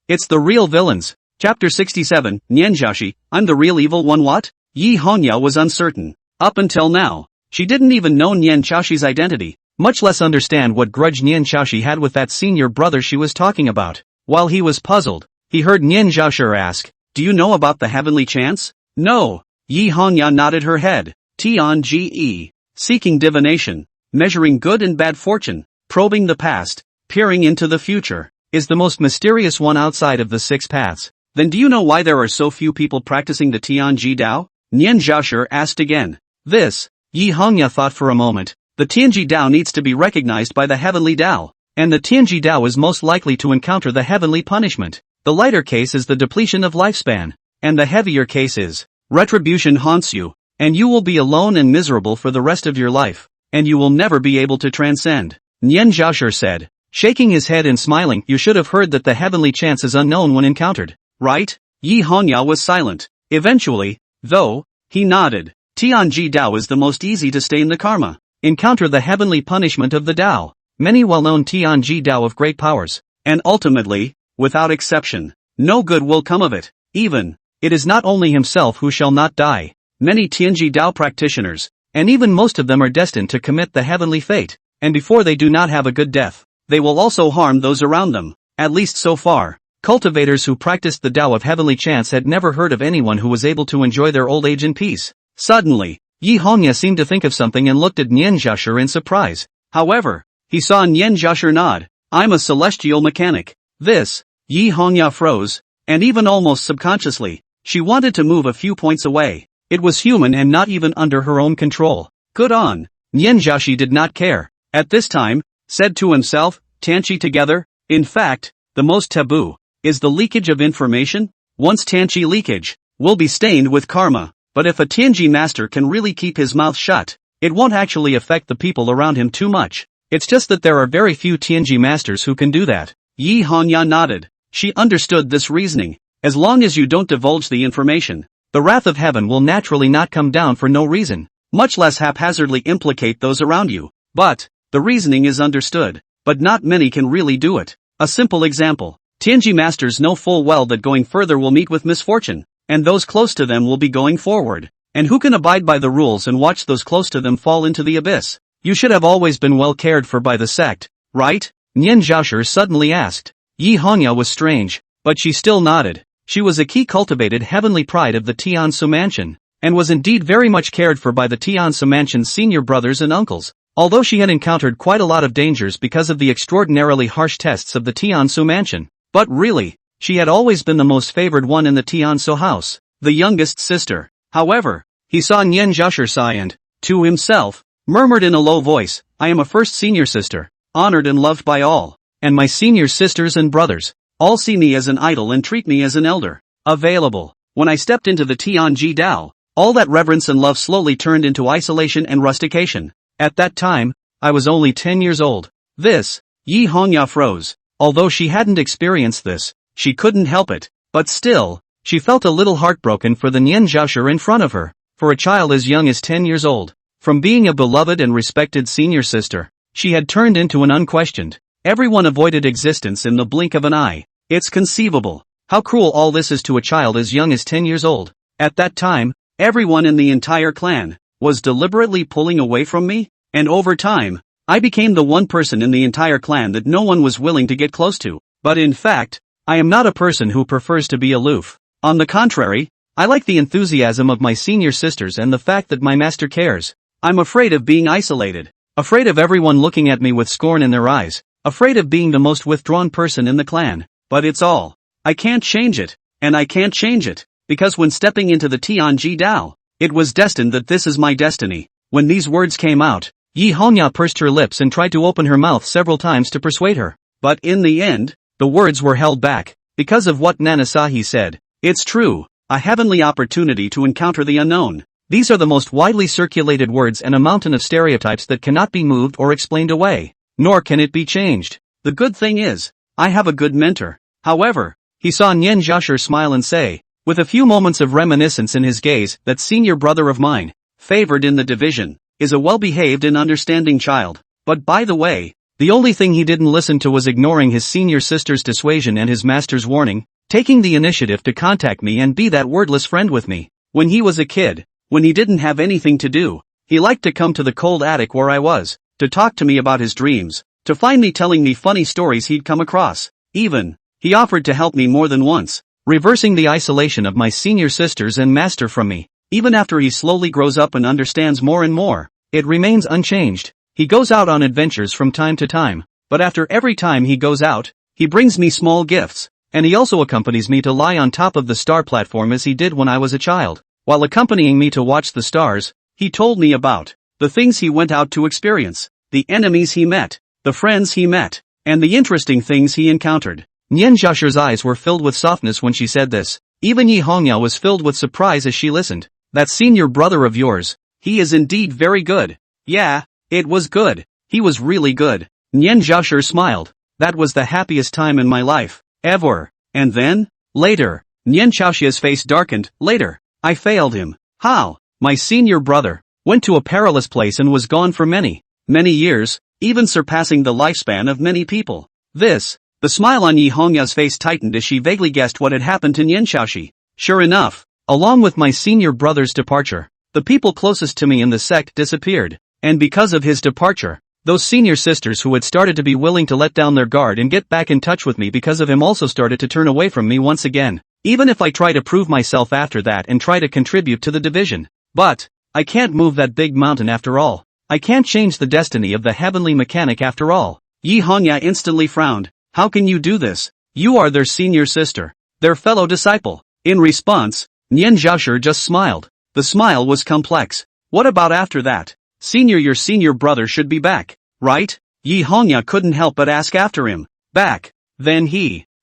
It's the real villains. Chapter 67, Nianjiashi, I'm the real evil one. What? Yi Hongyao was uncertain. Up until now, she didn't even know Nianjiashi's identity, much less understand what grudge Nianjiashi had with that senior brother she was talking about. While he was puzzled, he heard Nianjiashi ask, do you know about the heavenly chants? No. Yi Hongyao nodded her head. Tiange, seeking divination, measuring good and bad fortune, probing the past, peering into the future, is the most mysterious one outside of the six paths. Then do you know why there are so few people practicing the Tianji Dao? Nianjiashi asked again. This, Yi Hongyao thought for a moment. The Tianji Dao needs to be recognized by the heavenly Dao, and the Tianji Dao is most likely to encounter the heavenly punishment. The lighter case is the depletion of lifespan, and the heavier case is, retribution haunts you, and you will be alone and miserable for the rest of your life, and you will never be able to transcend. Nianjiashi said, shaking his head and smiling. You should have heard that the heavenly chance is unknown when encountered, right? Yi Hongyao was silent. Eventually, though, he nodded. Tianji Dao is the most easy to stain the karma. Encounter the heavenly punishment of the Dao. Many well-known Tianji Dao of great powers, and ultimately, without exception, no good will come of it. Even, it is not only himself who shall not die. Many Tianji Dao practitioners, and even most of them are destined to commit the heavenly fate, and before they do not have a good death, they will also harm those around them. At least so far, cultivators who practiced the Dao of heavenly chants had never heard of anyone who was able to enjoy their old age in peace. Suddenly, Yi Hongyao seemed to think of something and looked at Nianjiashi in surprise. However, he saw Nianjiashi nod. I'm a celestial mechanic. This, Yi Hongyao froze, and even almost subconsciously, she wanted to move a few points away. It was human and not even under her own control. Good on. Nianjiashi did not care. At this time, said to himself, Tanchi together. In fact, the most taboo is the leakage of information. Once Tanchi leakage will be stained with karma. But if a Tianji master can really keep his mouth shut, it won't actually affect the people around him too much. It's just that there are very few Tianji masters who can do that. Yi Hongyao nodded. She understood this reasoning. As long as you don't divulge the information, the wrath of heaven will naturally not come down for no reason, much less haphazardly implicate those around you. But, the reasoning is understood, but not many can really do it. A simple example. Tianji masters know full well that going further will meet with misfortune. and those close to them will be going forward. And who can abide by the rules and watch those close to them fall into the abyss? You should have always been well cared for by the sect, right? Nian Zhaoshi suddenly asked. Yi Hongya was strange, but she still nodded. She was a key cultivated heavenly pride of the Tiansu mansion, and was indeed very much cared for by the Tiansu mansion's senior brothers and uncles, although she had encountered quite a lot of dangers because of the extraordinarily harsh tests of the Tiansu mansion. But really, she had always been the most favored one in the Tiansu house, the youngest sister. However, he saw Nian Zhaoshi sigh and, to himself, murmured in a low voice, I am a first senior sister, honored and loved by all, and my senior sisters and brothers all see me as an idol and treat me as an elder. Available. When I stepped into the Tianji Dao, all that reverence and love slowly turned into isolation and rustication. At that time, I was only 10 years old. This, Yi Hongya froze. Although she hadn't experienced this, she couldn't help it, but still, she felt a little heartbroken for the Nian Zhaoshi in front of her, for a child as young as 10 years old. From being a beloved and respected senior sister, she had turned into an unquestioned. Everyone avoided existence in the blink of an eye. It's conceivable how cruel all this is to a child as young as 10 years old. At that time, everyone in the entire clan was deliberately pulling away from me, and over time, I became the one person in the entire clan that no one was willing to get close to. But in fact, I am not a person who prefers to be aloof. On the contrary, I like the enthusiasm of my senior sisters and the fact that my master cares. I'm afraid of being isolated, afraid of everyone looking at me with scorn in their eyes, afraid of being the most withdrawn person in the clan. But it's all. I can't change it, and I can't change it, because when stepping into the Tianji Dao, it was destined that this is my destiny. When these words came out, Yi Hongya pursed her lips and tried to open her mouth several times to persuade her. But in the end, the words were held back, because of what Nanasahi said. It's true, a heavenly opportunity to encounter the unknown. These are the most widely circulated words and a mountain of stereotypes that cannot be moved or explained away, nor can it be changed. The good thing is, I have a good mentor. However, he saw Nian Zhaoshi smile and say, with a few moments of reminiscence in his gaze, that senior brother of mine, favored in the division, is a well-behaved and understanding child. But by the way, the only thing he didn't listen to was ignoring his senior sister's dissuasion and his master's warning, taking the initiative to contact me and be that wordless friend with me. When he was a kid, when he didn't have anything to do, he liked to come to the cold attic where I was, to talk to me about his dreams, to find me telling me funny stories he'd come across. Even, he offered to help me more than once, reversing the isolation of my senior sisters and master from me. Even after he slowly grows up and understands more and more, it remains unchanged. He goes out on adventures from time to time, but after every time he goes out, he brings me small gifts, and he also accompanies me to lie on top of the star platform as he did when I was a child. While accompanying me to watch the stars, he told me about the things he went out to experience, the enemies he met, the friends he met, and the interesting things he encountered. Nian Zhaoshi's eyes were filled with softness when she said this. Even Yi Hongya was filled with surprise as she listened. That senior brother of yours, he is indeed very good. Yeah, it was good. He was really good. Nian Zhaoshi smiled. That was the happiest time in my life, ever. And then, later, Nian Zhaoshi's face darkened. Later, I failed him. How? My senior brother went to a perilous place and was gone for many years, even surpassing the lifespan of many people. The smile on Yi Hongya's face tightened as she vaguely guessed what had happened to Nian Zhaoshi. Sure enough, along with my senior brother's departure, the people closest to me in the sect disappeared, and because of his departure, those senior sisters who had started to be willing to let down their guard and get back in touch with me because of him also started to turn away from me once again. Even if I try to prove myself after that and try to contribute to the division. But, I can't move that big mountain after all. I can't change the destiny of the heavenly mechanic after all. Yi Hongya instantly frowned. How can you do this? You are their senior sister, their fellow disciple. In response, Nian Zhaoshi just smiled. The smile was complex. What about after that? Your senior brother should be back, right? Yi Hongya couldn't help but ask after him. Back. Then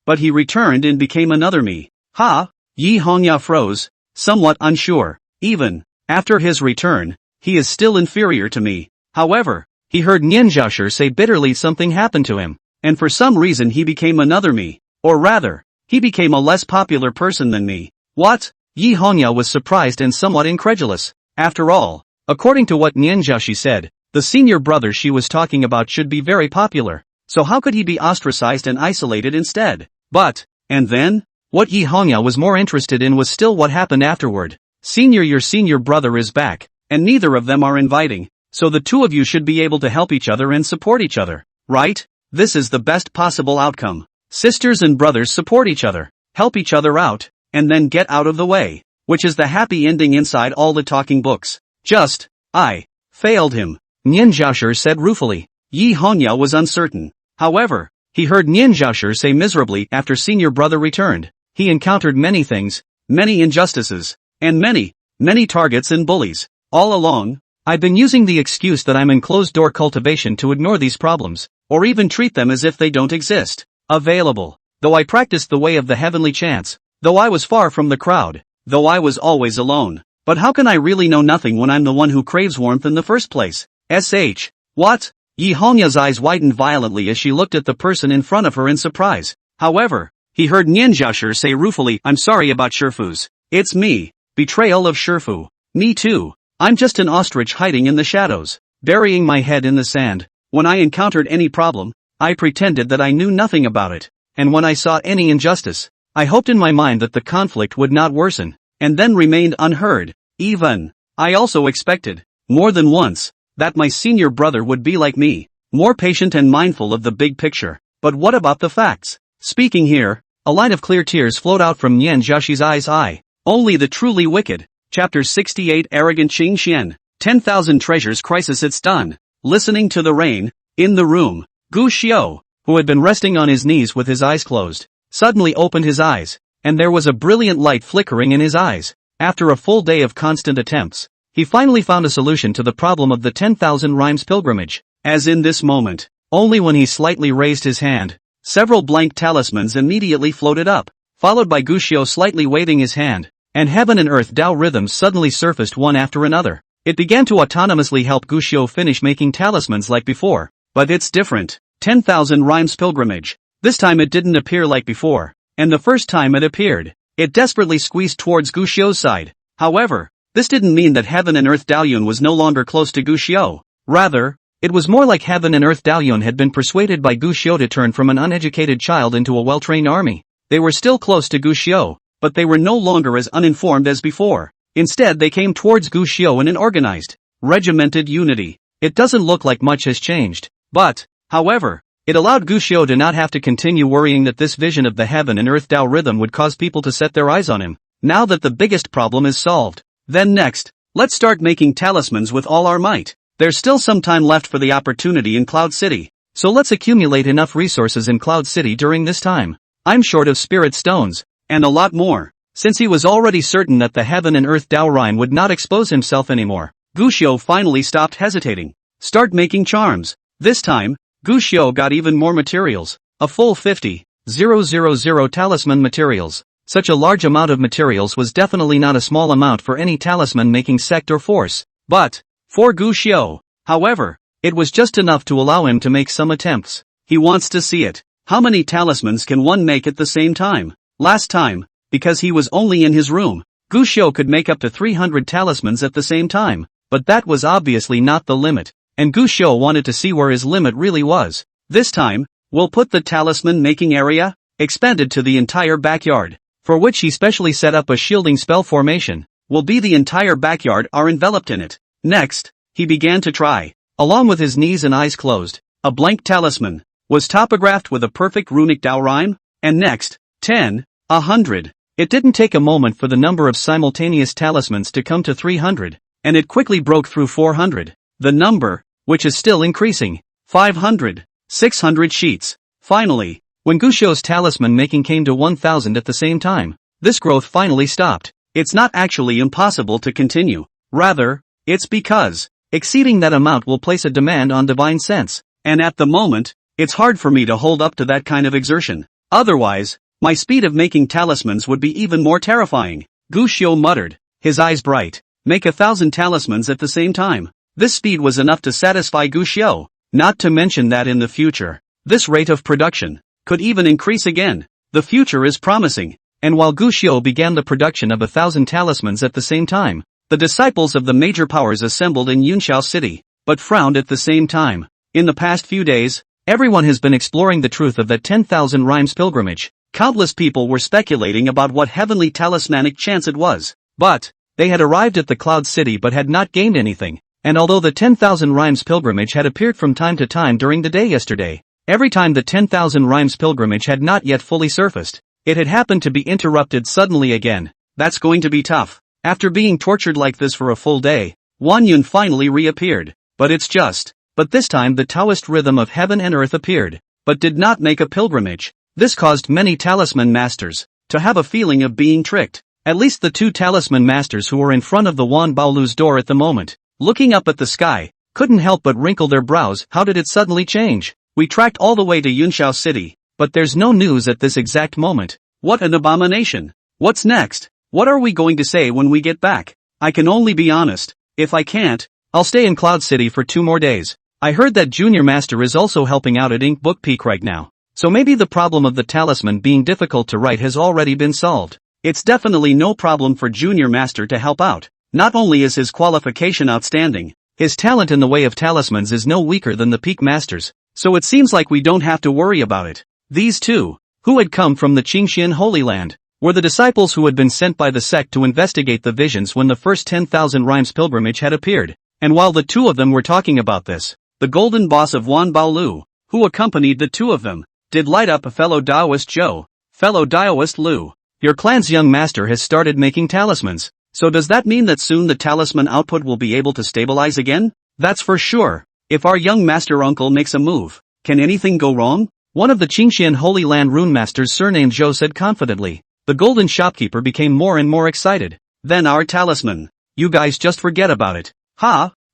but he returned and became another me. Ha? Yi Hongya froze, somewhat unsure. Even after his return, he is still inferior to me. However, he heard Nian Zhaoshi say bitterly something happened to him. And for some reason he became another me. Or rather, he became a less popular person than me. What? Yi Hongya was surprised and somewhat incredulous. After all, according to what Nian Zhaoshi said, the senior brother she was talking about should be very popular. So how could he be ostracized and isolated instead? But, and then? What Yi Hongya was more interested in was still what happened afterward. Senior, your senior brother is back, and neither of them are inviting, so the two of you should be able to help each other and support each other, right? This is the best possible outcome. Sisters and brothers support each other, help each other out, and then get out of the way, which is the happy ending inside all the talking books. I failed him, Nian Zhaoshi said ruefully. Yi Hongya was uncertain. However, he heard Nian Zhaoshi say miserably after senior brother returned. He encountered many things, many injustices, and many targets and bullies. All along, I've been using the excuse that I'm in closed-door cultivation to ignore these problems, or even treat them as if they don't exist. Available. Though I practiced the way of the heavenly chants, though I was far from the crowd, though I was always alone. But how can I really know nothing when I'm the one who craves warmth in the first place? What? Yi Hongya's eyes widened violently as she looked at the person in front of her in surprise. However, he heard Nian Zhaoshi say ruefully, I'm sorry about Shifu's. It's me. Betrayal of Shifu. Me too. I'm just an ostrich hiding in the shadows, burying my head in the sand. When I encountered any problem, I pretended that I knew nothing about it. And when I saw any injustice, I hoped in my mind that the conflict would not worsen, and then remained unheard. Even, I also expected, more than once, that my senior brother would be like me, more patient and mindful of the big picture. But what about the facts? Speaking here, a line of clear tears flowed out from Nian Zhaoshi's eyes. Only the truly wicked. Chapter 68 Arrogant Qing Xian. 10,000 Treasures Crisis. It's done. Listening to the rain, in the room, Gu Xiao, who had been resting on his knees with his eyes closed, suddenly opened his eyes, and there was a brilliant light flickering in his eyes. After a full day of constant attempts, he finally found a solution to the problem of the 10,000 rhymes pilgrimage. As in this moment, only when he slightly raised his hand, several blank talismans immediately floated up, followed by Gu Xiao slightly waving his hand, and heaven and earth Tao rhythms suddenly surfaced one after another. It began to autonomously help Gu Xiao finish making talismans like before, but it's different. 10,000 rhymes pilgrimage. This time it didn't appear like before, and the first time it appeared, it desperately squeezed towards Gu Xiao's side. However, this didn't mean that heaven and earth Daoyun was no longer close to Gu Xiao. Rather, it was more like heaven and earth Daoyun had been persuaded by Gu Xiao to turn from an uneducated child into a well-trained army. They were still close to Gu Xiao, but they were no longer as uninformed as before. Instead they came towards Gu Xiao in an organized, regimented unity. It doesn't look like much has changed, but, however, it allowed Gu Xiao to not have to continue worrying that this vision of the heaven and earth Tao rhythm would cause people to set their eyes on him, now that the biggest problem is solved. Then next, let's start making talismans with all our might. There's still some time left for the opportunity in Cloud City, so let's accumulate enough resources in Cloud City during this time. I'm short of spirit stones, and a lot more. Since he was already certain that the heaven and earth Tao Rhine would not expose himself anymore, Gu Xiao finally stopped hesitating. Start making charms. This time, Gu Xiao got even more materials, a full 50,000 talisman materials. Such a large amount of materials was definitely not a small amount for any talisman-making sect or force. But, for Gu Xiao, however, it was just enough to allow him to make some attempts. He wants to see it. How many talismans can one make at the same time? Last time, because he was only in his room, Gu Xiao could make up to 300 talismans at the same time, but that was obviously not the limit, and Gu Xiao wanted to see where his limit really was. This time, we'll put the talisman-making area, expanded to the entire backyard, for which he specially set up a shielding spell formation, will be the entire backyard are enveloped in it. Next, he began to try, along with his knees and eyes closed, a blank talisman, was topographed with a perfect runic Dao rhyme, and next, 10, 100. It didn't take a moment for the number of simultaneous talismans to come to 300, and it quickly broke through 400. The number, which is still increasing, 500, 600 sheets. Finally, when Gu Xiao's talisman making came to 1000 at the same time, this growth finally stopped. It's not actually impossible to continue. Rather, it's because exceeding that amount will place a demand on divine sense, and at the moment, it's hard for me to hold up to that kind of exertion. Otherwise, my speed of making talismans would be even more terrifying. Gu Xiao muttered, his eyes bright. Make 1,000 talismans at the same time. This speed was enough to satisfy Gu Xiao, not to mention that in the future, this rate of production could even increase again. The future is promising. And while Gu Xiao began the production of 1,000 talismans at the same time, the disciples of the major powers assembled in Yunxiao City, but frowned at the same time. In the past few days, everyone has been exploring the truth of that 10,000 rhymes pilgrimage. Countless people were speculating about what heavenly talismanic chance it was. But they had arrived at the Cloud City but had not gained anything, and although the 10,000 Rhymes pilgrimage had appeared from time to time during the day yesterday, every time the 10,000 Rhymes pilgrimage had not yet fully surfaced, it had happened to be interrupted suddenly again. That's going to be tough. After being tortured like this for a full day, Wan Yun finally reappeared. But this time the Taoist rhythm of heaven and earth appeared, but did not make a pilgrimage. This caused many talisman masters to have a feeling of being tricked. At least the two talisman masters who were in front of the Wan Baolu's door at the moment, looking up at the sky, couldn't help but wrinkle their brows. How did it suddenly change? We tracked all the way to Yunshao City, but there's no news at this exact moment. What an abomination! What's next? What are we going to say when we get back? I can only be honest. If I can't, I'll stay in Cloud City for 2 more days. I heard that Junior Master is also helping out at Ink Book Peak right now, so maybe the problem of the talisman being difficult to write has already been solved. It's definitely no problem for Junior Master to help out. Not only is his qualification outstanding, his talent in the way of talismans is no weaker than the Peak Masters, so it seems like we don't have to worry about it. These two, who had come from the Qingxian Holy Land, were the disciples who had been sent by the sect to investigate the visions when the first 10,000 Rhymes pilgrimage had appeared. And while the two of them were talking about this, the golden boss of Wan Baolu, who accompanied the two of them, did light up a fellow Daoist Zhou. Fellow Daoist Lu, your clan's young master has started making talismans, so does that mean that soon the talisman output will be able to stabilize again? That's for sure. If our young master uncle makes a move, can anything go wrong? One of the Qingxian Holy Land rune masters surnamed Zhou said confidently. The golden shopkeeper became more and more excited. Then our talisman. You guys just forget about it.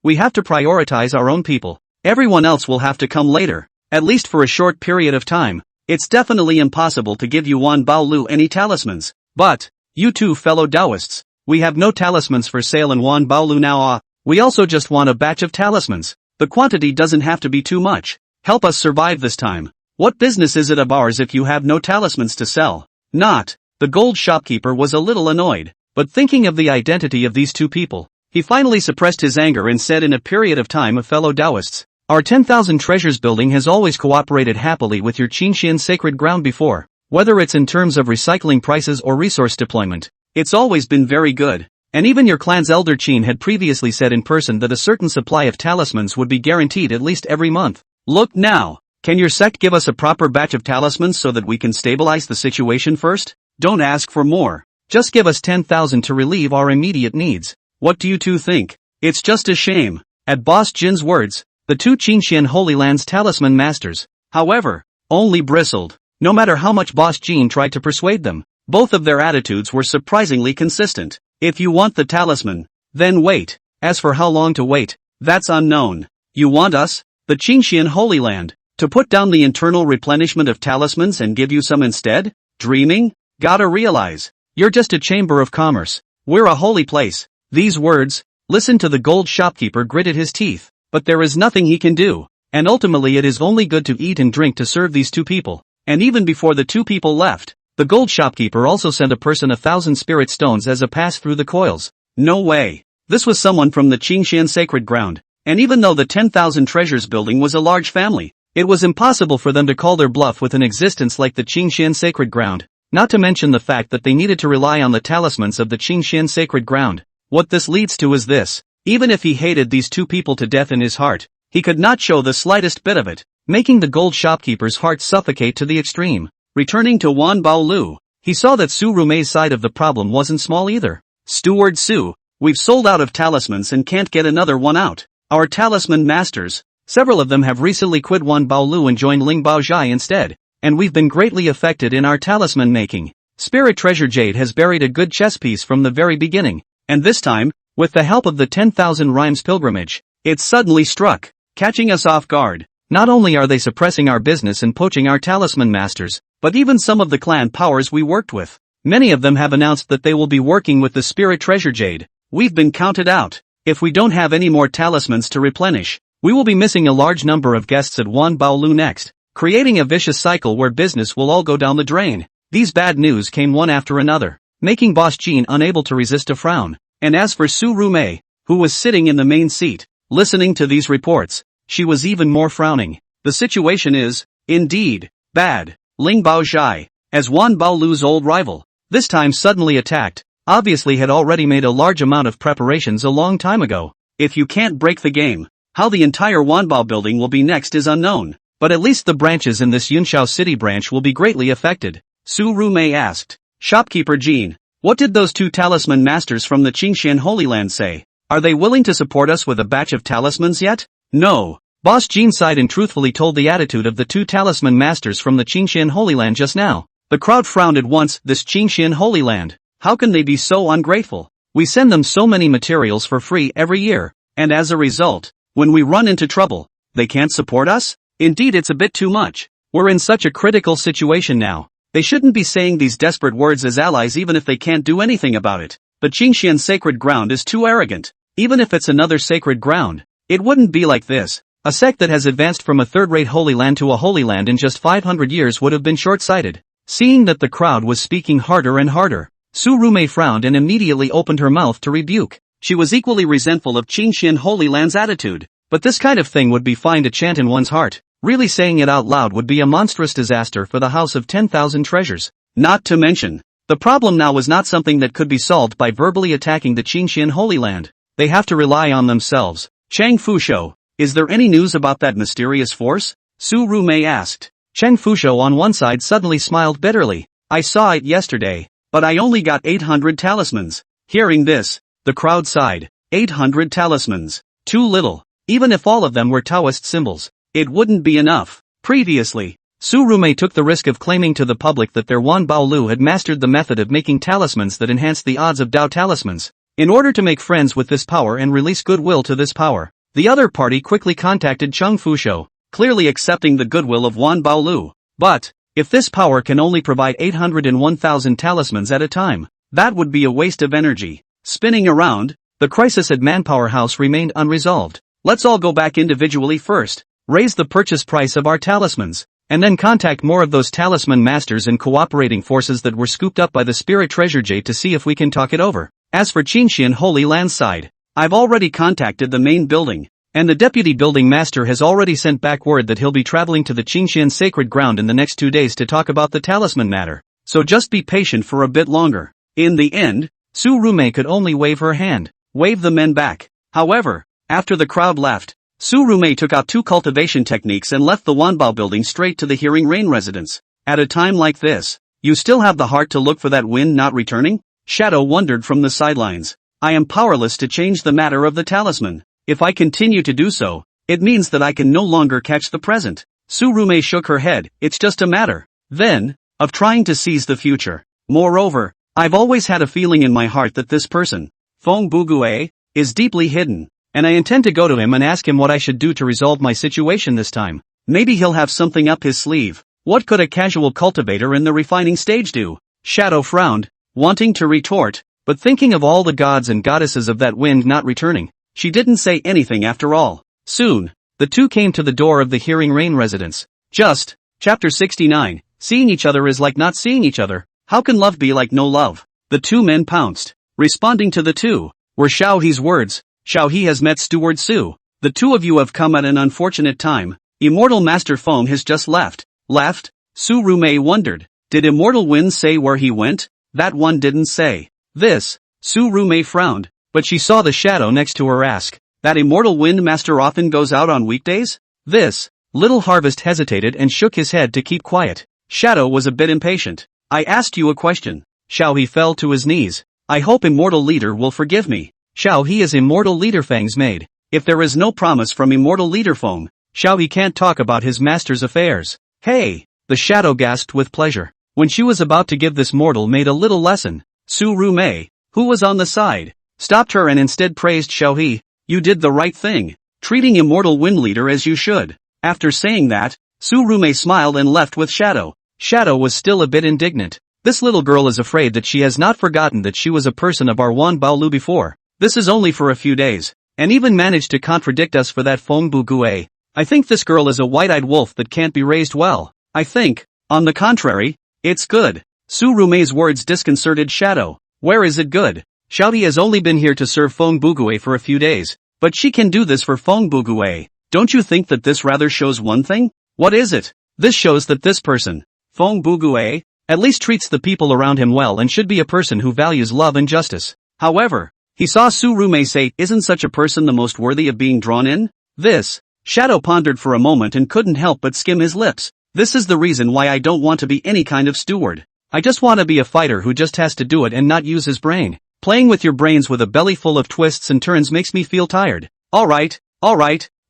We have to prioritize our own people. Everyone else will have to come later, at least for a short period of time. It's definitely impossible to give you Wan Baolu any talismans. But, you two fellow Taoists, we have no talismans for sale in Wan Baolu now. We also just want a batch of talismans. The quantity doesn't have to be too much. Help us survive this time. What business is it of ours if you have no talismans to sell? Not. The gold shopkeeper was a little annoyed, but thinking of the identity of these two people, he finally suppressed his anger and said in a period of time of fellow Taoists, our 10,000 treasures building has always cooperated happily with your Qingxian sacred ground before, whether it's in terms of recycling prices or resource deployment. It's always been very good, and even your clan's elder Qin had previously said in person that a certain supply of talismans would be guaranteed at least every month. Look now, can your sect give us a proper batch of talismans so that we can stabilize the situation first? Don't ask for more, just give us 10,000 to relieve our immediate needs. What do you two think? It's just a shame. At Boss Jin's words, the two Qingxian Holy Land's talisman masters, however, only bristled. No matter how much Boss Jin tried to persuade them, both of their attitudes were surprisingly consistent. If you want the talisman, then wait. As for how long to wait, that's unknown. You want us, the Qingxian Holy Land, to put down the internal replenishment of talismans and give you some instead? Dreaming? Gotta realize, you're just a chamber of commerce. We're a holy place. These words, listen to the gold shopkeeper gritted his teeth. But there is nothing he can do, and ultimately it is only good to eat and drink to serve these two people. And even before the two people left, the gold shopkeeper also sent a person 1,000 spirit stones as a pass through the coils. No way. This was someone from the Qingxian sacred ground, and even though the 10,000 treasures building was a large family, it was impossible for them to call their bluff with an existence like the Qingxian sacred ground, not to mention the fact that they needed to rely on the talismans of the Qingxian sacred ground. What this leads to is this. Even if he hated these two people to death in his heart, he could not show the slightest bit of it, making the gold shopkeeper's heart suffocate to the extreme. Returning to Wan Baolu, he saw that Su Rumei's side of the problem wasn't small either. Steward Su, we've sold out of talismans and can't get another one out. Our talisman masters, several of them have recently quit Wan Baolu and joined Ling Baozhai instead, and we've been greatly affected in our talisman making. Spirit Treasure Jade has buried a good chess piece from the very beginning, and this time, with the help of the 10,000 Rhymes pilgrimage, it suddenly struck, catching us off guard. Not only are they suppressing our business and poaching our talisman masters, but even some of the clan powers we worked with. Many of them have announced that they will be working with the Spirit Treasure Jade. We've been counted out. If we don't have any more talismans to replenish, we will be missing a large number of guests at Wan Baolu next, creating a vicious cycle where business will all go down the drain. These bad news came one after another, making Boss Jin unable to resist a frown. And as for Su Rumei, who was sitting in the main seat, listening to these reports, she was even more frowning. The situation is, indeed, bad. Ling Baozhai, as Wan Baolu's old rival, this time suddenly attacked, obviously had already made a large amount of preparations a long time ago. If you can't break the game, how the entire Wanbao building will be next is unknown, but at least the branches in this Yunshao City branch will be greatly affected. Su Rumei asked. Shopkeeper Jean, what did those two talisman masters from the Qingxian Holy Land say? Are they willing to support us with a batch of talismans yet? No. Boss Jean sighed and truthfully told the attitude of the two talisman masters from the Qingxian Holy Land just now. The crowd frowned at once. This Qingxian Holy Land, how can they be so ungrateful? We send them so many materials for free every year, and as a result, when we run into trouble, they can't support us? Indeed, it's a bit too much. We're in such a critical situation now. They shouldn't be saying these desperate words as allies even if they can't do anything about it. The Qingxian sacred ground is too arrogant. Even if it's another sacred ground, it wouldn't be like this. A sect that has advanced from a third-rate holy land to a holy land in just 500 years would have been short-sighted. Seeing that the crowd was speaking harder and harder, Su Rumei frowned and immediately opened her mouth to rebuke. She was equally resentful of Qingxian Holy Land's attitude, but this kind of thing would be fine to chant in one's heart. Really saying it out loud would be a monstrous disaster for the House of 10,000 Treasures. Not to mention, the problem now was not something that could be solved by verbally attacking the Qingxian Holy Land. They have to rely on themselves. Chang Fushou, is there any news about that mysterious force? Su Rumei asked. Chang Fushou on one side suddenly smiled bitterly. I saw it yesterday, but I only got 800 talismans. Hearing this, the crowd sighed. 800 talismans. Too little. Even if all of them were Taoist symbols, it wouldn't be enough. Previously, Su Rumei took the risk of claiming to the public that their Wan Baolu had mastered the method of making talismans that enhanced the odds of Dao talismans. In order to make friends with this power and release goodwill to this power, the other party quickly contacted Cheng Fushou, clearly accepting the goodwill of Wan Baolu. But, if this power can only provide 801,000 talismans at a time, that would be a waste of energy. Spinning around, the crisis at Manpower House remained unresolved. Let's all go back individually first, raise the purchase price of our talismans, and then contact more of those talisman masters and cooperating forces that were scooped up by the Spirit Treasure Jade to see if we can talk it over. As for Qingxian Holy Land side, I've already contacted the main building, and the deputy building master has already sent back word that he'll be traveling to the Qingxian sacred ground in the next 2 days to talk about the talisman matter. So just be patient for a bit longer. In the end, Su Rumei could only wave her hand, wave the men back. However, after the crowd left, Su Rumei took out 2 cultivation techniques and left the Wanbao building straight to the Hearing Rain residence. At a time like this, you still have the heart to look for that wind not returning? Shadow wondered from the sidelines. I am powerless to change the matter of the talisman. If I continue to do so, it means that I can no longer catch the present. Su Rumei shook her head. It's just a matter, then, of trying to seize the future. Moreover, I've always had a feeling in my heart that this person, Feng Bugue, is deeply hidden, and I intend to go to him and ask him what I should do to resolve my situation this time. Maybe he'll have something up his sleeve. What could a casual cultivator in the refining stage do? Shadow frowned, wanting to retort, but thinking of all the gods and goddesses of that wind not returning, she didn't say anything after all. Soon, the two came to the door of the Hearing Rain residence. Chapter 69, Seeing each other is like not seeing each other. How can love be like no love? The two men pounced. Responding to the two, were Xiao He's words. Xiao He has met Steward Su. The two of you have come at an unfortunate time. Immortal Master Feng has just left. Left? Su Rumei wondered. Did Immortal Wind say where he went? That one didn't say. This, Su Rumei frowned, but she saw the shadow next to her ask. That Immortal Wind Master often goes out on weekdays? This, Little Harvest hesitated and shook his head to keep quiet. Shadow was a bit impatient. I asked you a question. Xiao He fell to his knees. I hope Immortal Leader will forgive me. Xiao He is Immortal Leader Feng's maid. If there is no promise from Immortal Leader Feng, Xiao He can't talk about his master's affairs. Hey! The shadow gasped with pleasure. When she was about to give this mortal maid a little lesson, Su Rumei, who was on the side, stopped her and instead praised Xiao He. You did the right thing, treating Immortal Wind Leader as you should. After saying that, Su Rumei smiled and left with Shadow. Shadow was still a bit indignant. This little girl is afraid that she has not forgotten that she was a person of our Wan Baolu before. This is only for a few days, and even managed to contradict us for that Feng Bugue. I think this girl is a white-eyed wolf that can't be raised well. I think, on the contrary, it's good. Su Rumei's words disconcerted Shadow. Where is it good? Xiao He has only been here to serve Feng Bugue for a few days, but she can do this for Feng Bugue. Don't you think that this rather shows one thing? What is it? This shows that this person, Feng Bugue, at least treats the people around him well and should be a person who values love and justice. However, he saw Tsurume say, isn't such a person the most worthy of being drawn in? This, Shadow pondered for a moment and couldn't help but skim his lips. This is the reason why I don't want to be any kind of steward. I just want to be a fighter who just has to do it and not use his brain. Playing with your brains with a belly full of twists and turns makes me feel tired. Alright,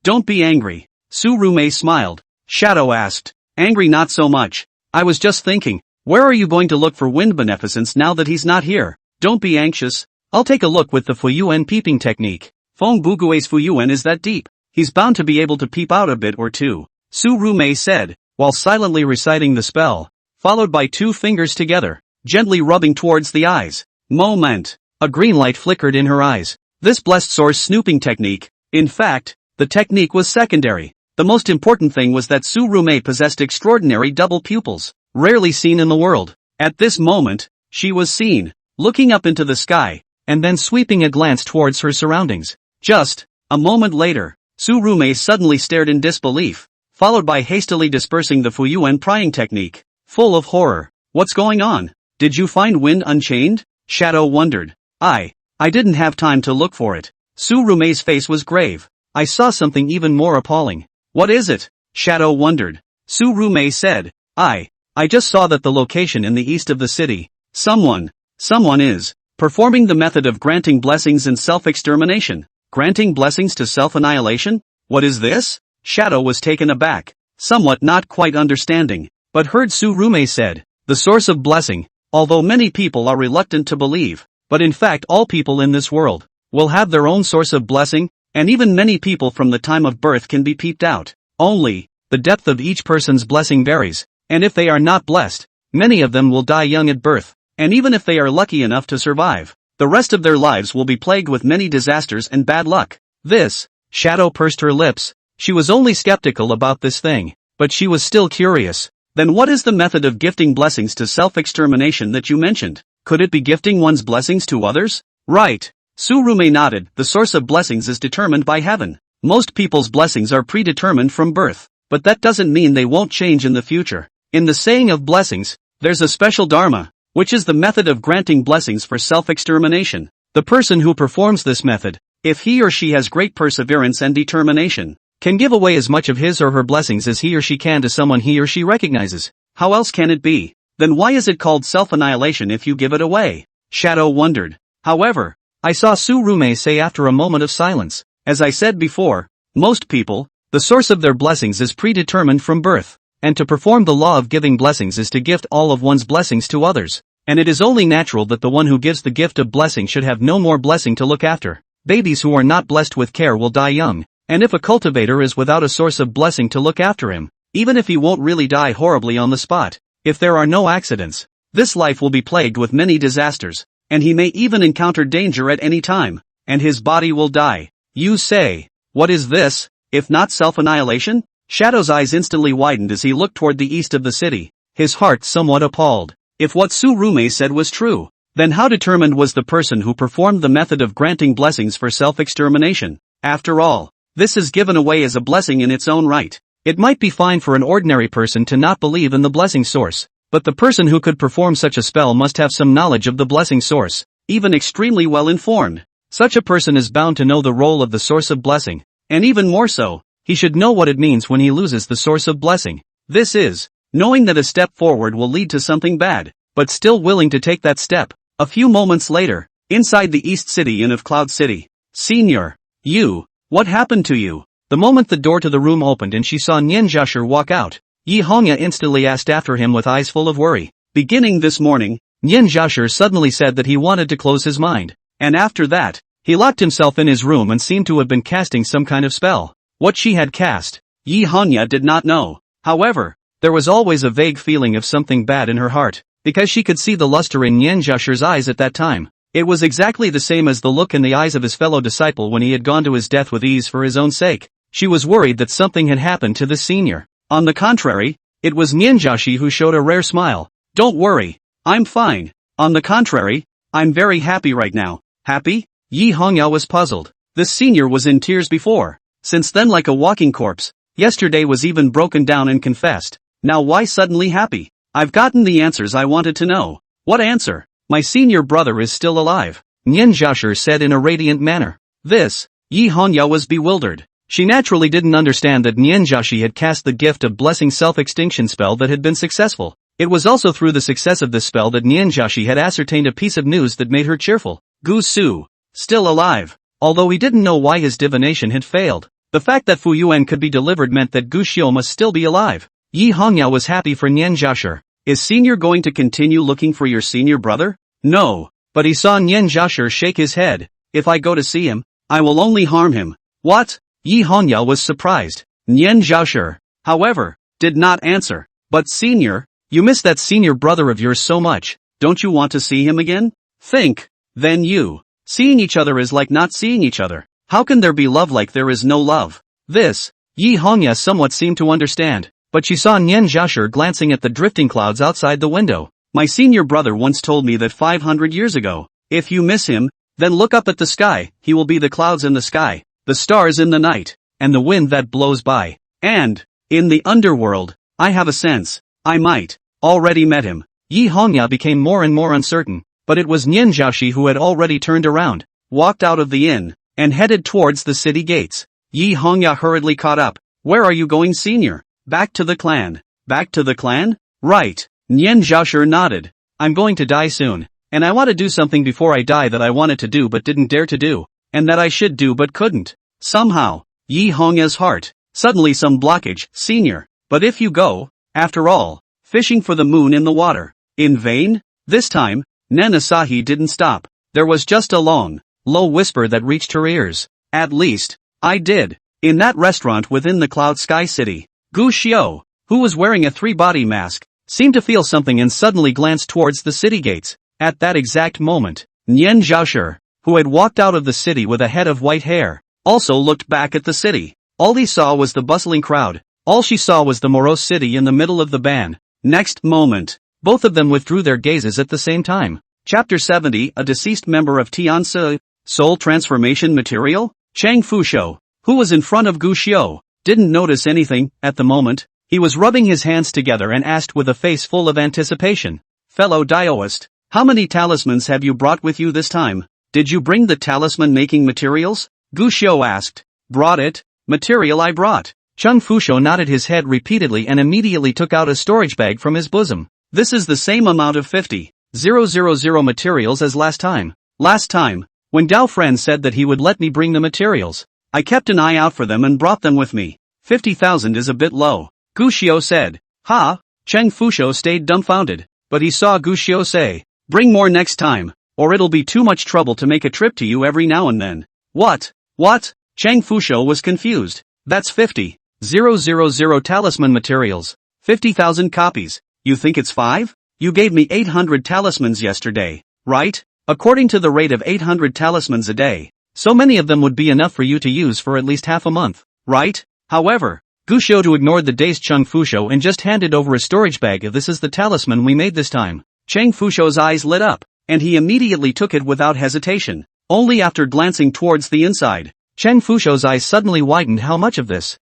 don't be angry. Tsurume smiled. Shadow asked, angry not so much. I was just thinking, where are you going to look for wind beneficence now that he's not here? Don't be anxious. I'll take a look with the Fuyuan peeping technique. Feng Bugue's Fuyuan is that deep. He's bound to be able to peep out a bit or two. Tsurume said, while silently reciting the spell, followed by 2 fingers together, gently rubbing towards the eyes. Moment. A green light flickered in her eyes. This blessed source snooping technique. In fact, the technique was secondary. The most important thing was that Tsurume possessed extraordinary double pupils, rarely seen in the world. At this moment, she was seen, looking up into the sky, and then sweeping a glance towards her surroundings. Just a moment later, Tsurume suddenly stared in disbelief, followed by hastily dispersing the Fuyuan prying technique. Full of horror. What's going on? Did you find wind unchained? Shadow wondered. I didn't have time to look for it. Tsurume's face was grave. I saw something even more appalling. What is it? Shadow wondered. Tsurume said. I just saw that the location in the east of the city. Someone is performing the method of granting blessings and self-extermination. Granting blessings to self-annihilation? What is this? Shadow was taken aback, somewhat not quite understanding, but heard Tsurume said, the source of blessing, although many people are reluctant to believe, but in fact all people in this world will have their own source of blessing, and even many people from the time of birth can be peeped out. Only, the depth of each person's blessing varies, and if they are not blessed, many of them will die young at birth, and even if they are lucky enough to survive, the rest of their lives will be plagued with many disasters and bad luck. This, Shadow pursed her lips. She was only skeptical about this thing, but she was still curious. Then what is the method of gifting blessings to self-extermination that you mentioned? Could it be gifting one's blessings to others? Right. Tsurume nodded. The source of blessings is determined by heaven. Most people's blessings are predetermined from birth, but that doesn't mean they won't change in the future. In the saying of blessings, there's a special dharma, which is the method of granting blessings for self-extermination. The person who performs this method, if he or she has great perseverance and determination, can give away as much of his or her blessings as he or she can to someone he or she recognizes. How else can it be? Then why is it called self-annihilation if you give it away? Shadow wondered. However, I saw Tsurume say after a moment of silence, as I said before, most people, the source of their blessings is predetermined from birth, and to perform the law of giving blessings is to gift all of one's blessings to others, and it is only natural that the one who gives the gift of blessing should have no more blessing to look after. Babies who are not blessed with care will die young. And if a cultivator is without a source of blessing to look after him, even if he won't really die horribly on the spot, if there are no accidents, this life will be plagued with many disasters, and he may even encounter danger at any time, and his body will die. You say, what is this, if not self-annihilation? Shadow's eyes instantly widened as he looked toward the east of the city, his heart somewhat appalled. If what Tsurume said was true, then how determined was the person who performed the method of granting blessings for self-extermination? After all, this is given away as a blessing in its own right. It might be fine for an ordinary person to not believe in the blessing source, but the person who could perform such a spell must have some knowledge of the blessing source, even extremely well informed. Such a person is bound to know the role of the source of blessing, and even more so, he should know what it means when he loses the source of blessing. This is, knowing that a step forward will lead to something bad, but still willing to take that step. A few moments later, inside the East City Inn of Cloud City. Senior, what happened to you? The moment the door to the room opened and she saw Nian Zhashir walk out, Yi Hongya instantly asked after him with eyes full of worry. Beginning this morning, Nian Zhashir suddenly said that he wanted to close his mind, and after that, he locked himself in his room and seemed to have been casting some kind of spell. What she had cast, Yi Hongya did not know. However, there was always a vague feeling of something bad in her heart, because she could see the luster in Nian Zhashir's eyes at that time. It was exactly the same as the look in the eyes of his fellow disciple when he had gone to his death with ease for his own sake. She was worried that something had happened to the senior. On the contrary, it was Nianzhashi who showed a rare smile. Don't worry, I'm fine. On the contrary, I'm very happy right now. Happy? Yi Hongya was puzzled. This senior was in tears before. Since then like a walking corpse. Yesterday was even broken down and confessed. Now why suddenly happy? I've gotten the answers I wanted to know. What answer? My senior brother is still alive, Nian Zhaoshi said in a radiant manner. This, Yi Hongya was bewildered. She naturally didn't understand that Nian Zhaoshi had cast the gift of blessing self-extinction spell that had been successful. It was also through the success of this spell that Nian Zhaoshi had ascertained a piece of news that made her cheerful. Gu Su, still alive. Although he didn't know why his divination had failed, the fact that Fu Yuan could be delivered meant that Gu Xiu must still be alive. Yi Hongya was happy for Nian Zhaoshi. Is senior going to continue looking for your senior brother? No. But he saw Nian Zhaoshi shake his head. If I go to see him, I will only harm him. What? Yi Hongya was surprised. Nian Zhaoshi, however, did not answer. But senior, you miss that senior brother of yours so much, don't you want to see him again? Think. Then you. Seeing each other is like not seeing each other. How can there be love like there is no love? This, Yi Hongya somewhat seemed to understand, but she saw Nian Zhaoshi glancing at the drifting clouds outside the window. My senior brother once told me that 500 years ago, if you miss him, then look up at the sky, he will be the clouds in the sky, the stars in the night, and the wind that blows by. And, in the underworld, I have a sense, I might, already met him. Yi Hongya became more and more uncertain, but it was Nian Zhaoshi who had already turned around, walked out of the inn, and headed towards the city gates. Yi Hongya hurriedly caught up. Where are you going, senior? Back to the clan. Back to the clan? Right. Nian Zhaoshi nodded. I'm going to die soon, and I want to do something before I die that I wanted to do but didn't dare to do, and that I should do but couldn't. Somehow, Yi Hongya's heart, suddenly some blockage, senior. But if you go, after all, fishing for the moon in the water, in vain? This time, Nen Asahi didn't stop. There was just a long, low whisper that reached her ears. At least, I did. In that restaurant within the Cloud Sky City, Gu Xiu, who was wearing a three-body mask, seemed to feel something and suddenly glanced towards the city gates. At that exact moment, Nian Zhaoshi, who had walked out of the city with a head of white hair, also looked back at the city. All he saw was the bustling crowd. All she saw was the morose city in the middle of the ban. Next moment, both of them withdrew their gazes at the same time. Chapter 70. A deceased member of Tianzi. Soul transformation material? Chang Fushou, who was in front of Gu Xiu, didn't notice anything at the moment. He was rubbing his hands together and asked with a face full of anticipation. Fellow Daoist, how many talismans have you brought with you this time? Did you bring the talisman-making materials? Gu Xiu asked. Brought it? Material I brought. Chang Fushou nodded his head repeatedly and immediately took out a storage bag from his bosom. This is the same amount of 50,000 materials as last time. Last time, when Dao Friend said that he would let me bring the materials, I kept an eye out for them and brought them with me. 50,000 is a bit low, Gu Xiu said. Ha! Chang Fushou stayed dumbfounded, but he saw Gu Xiu say, bring more next time, or it'll be too much trouble to make a trip to you every now and then. What? What? Chang Fushou was confused. That's 50,000 talisman materials. 50,000 copies. You think it's 5? You gave me 800 talismans yesterday, right? According to the rate of 800 talismans a day, so many of them would be enough for you to use for at least half a month, right? However, Gu Xiu ignored the dazed Chang Fushou and just handed over a storage bag of this is the talisman we made this time. Chang Fushou's eyes lit up, and he immediately took it without hesitation. Only after glancing towards the inside, Chang Fushou's eyes suddenly widened. How much of this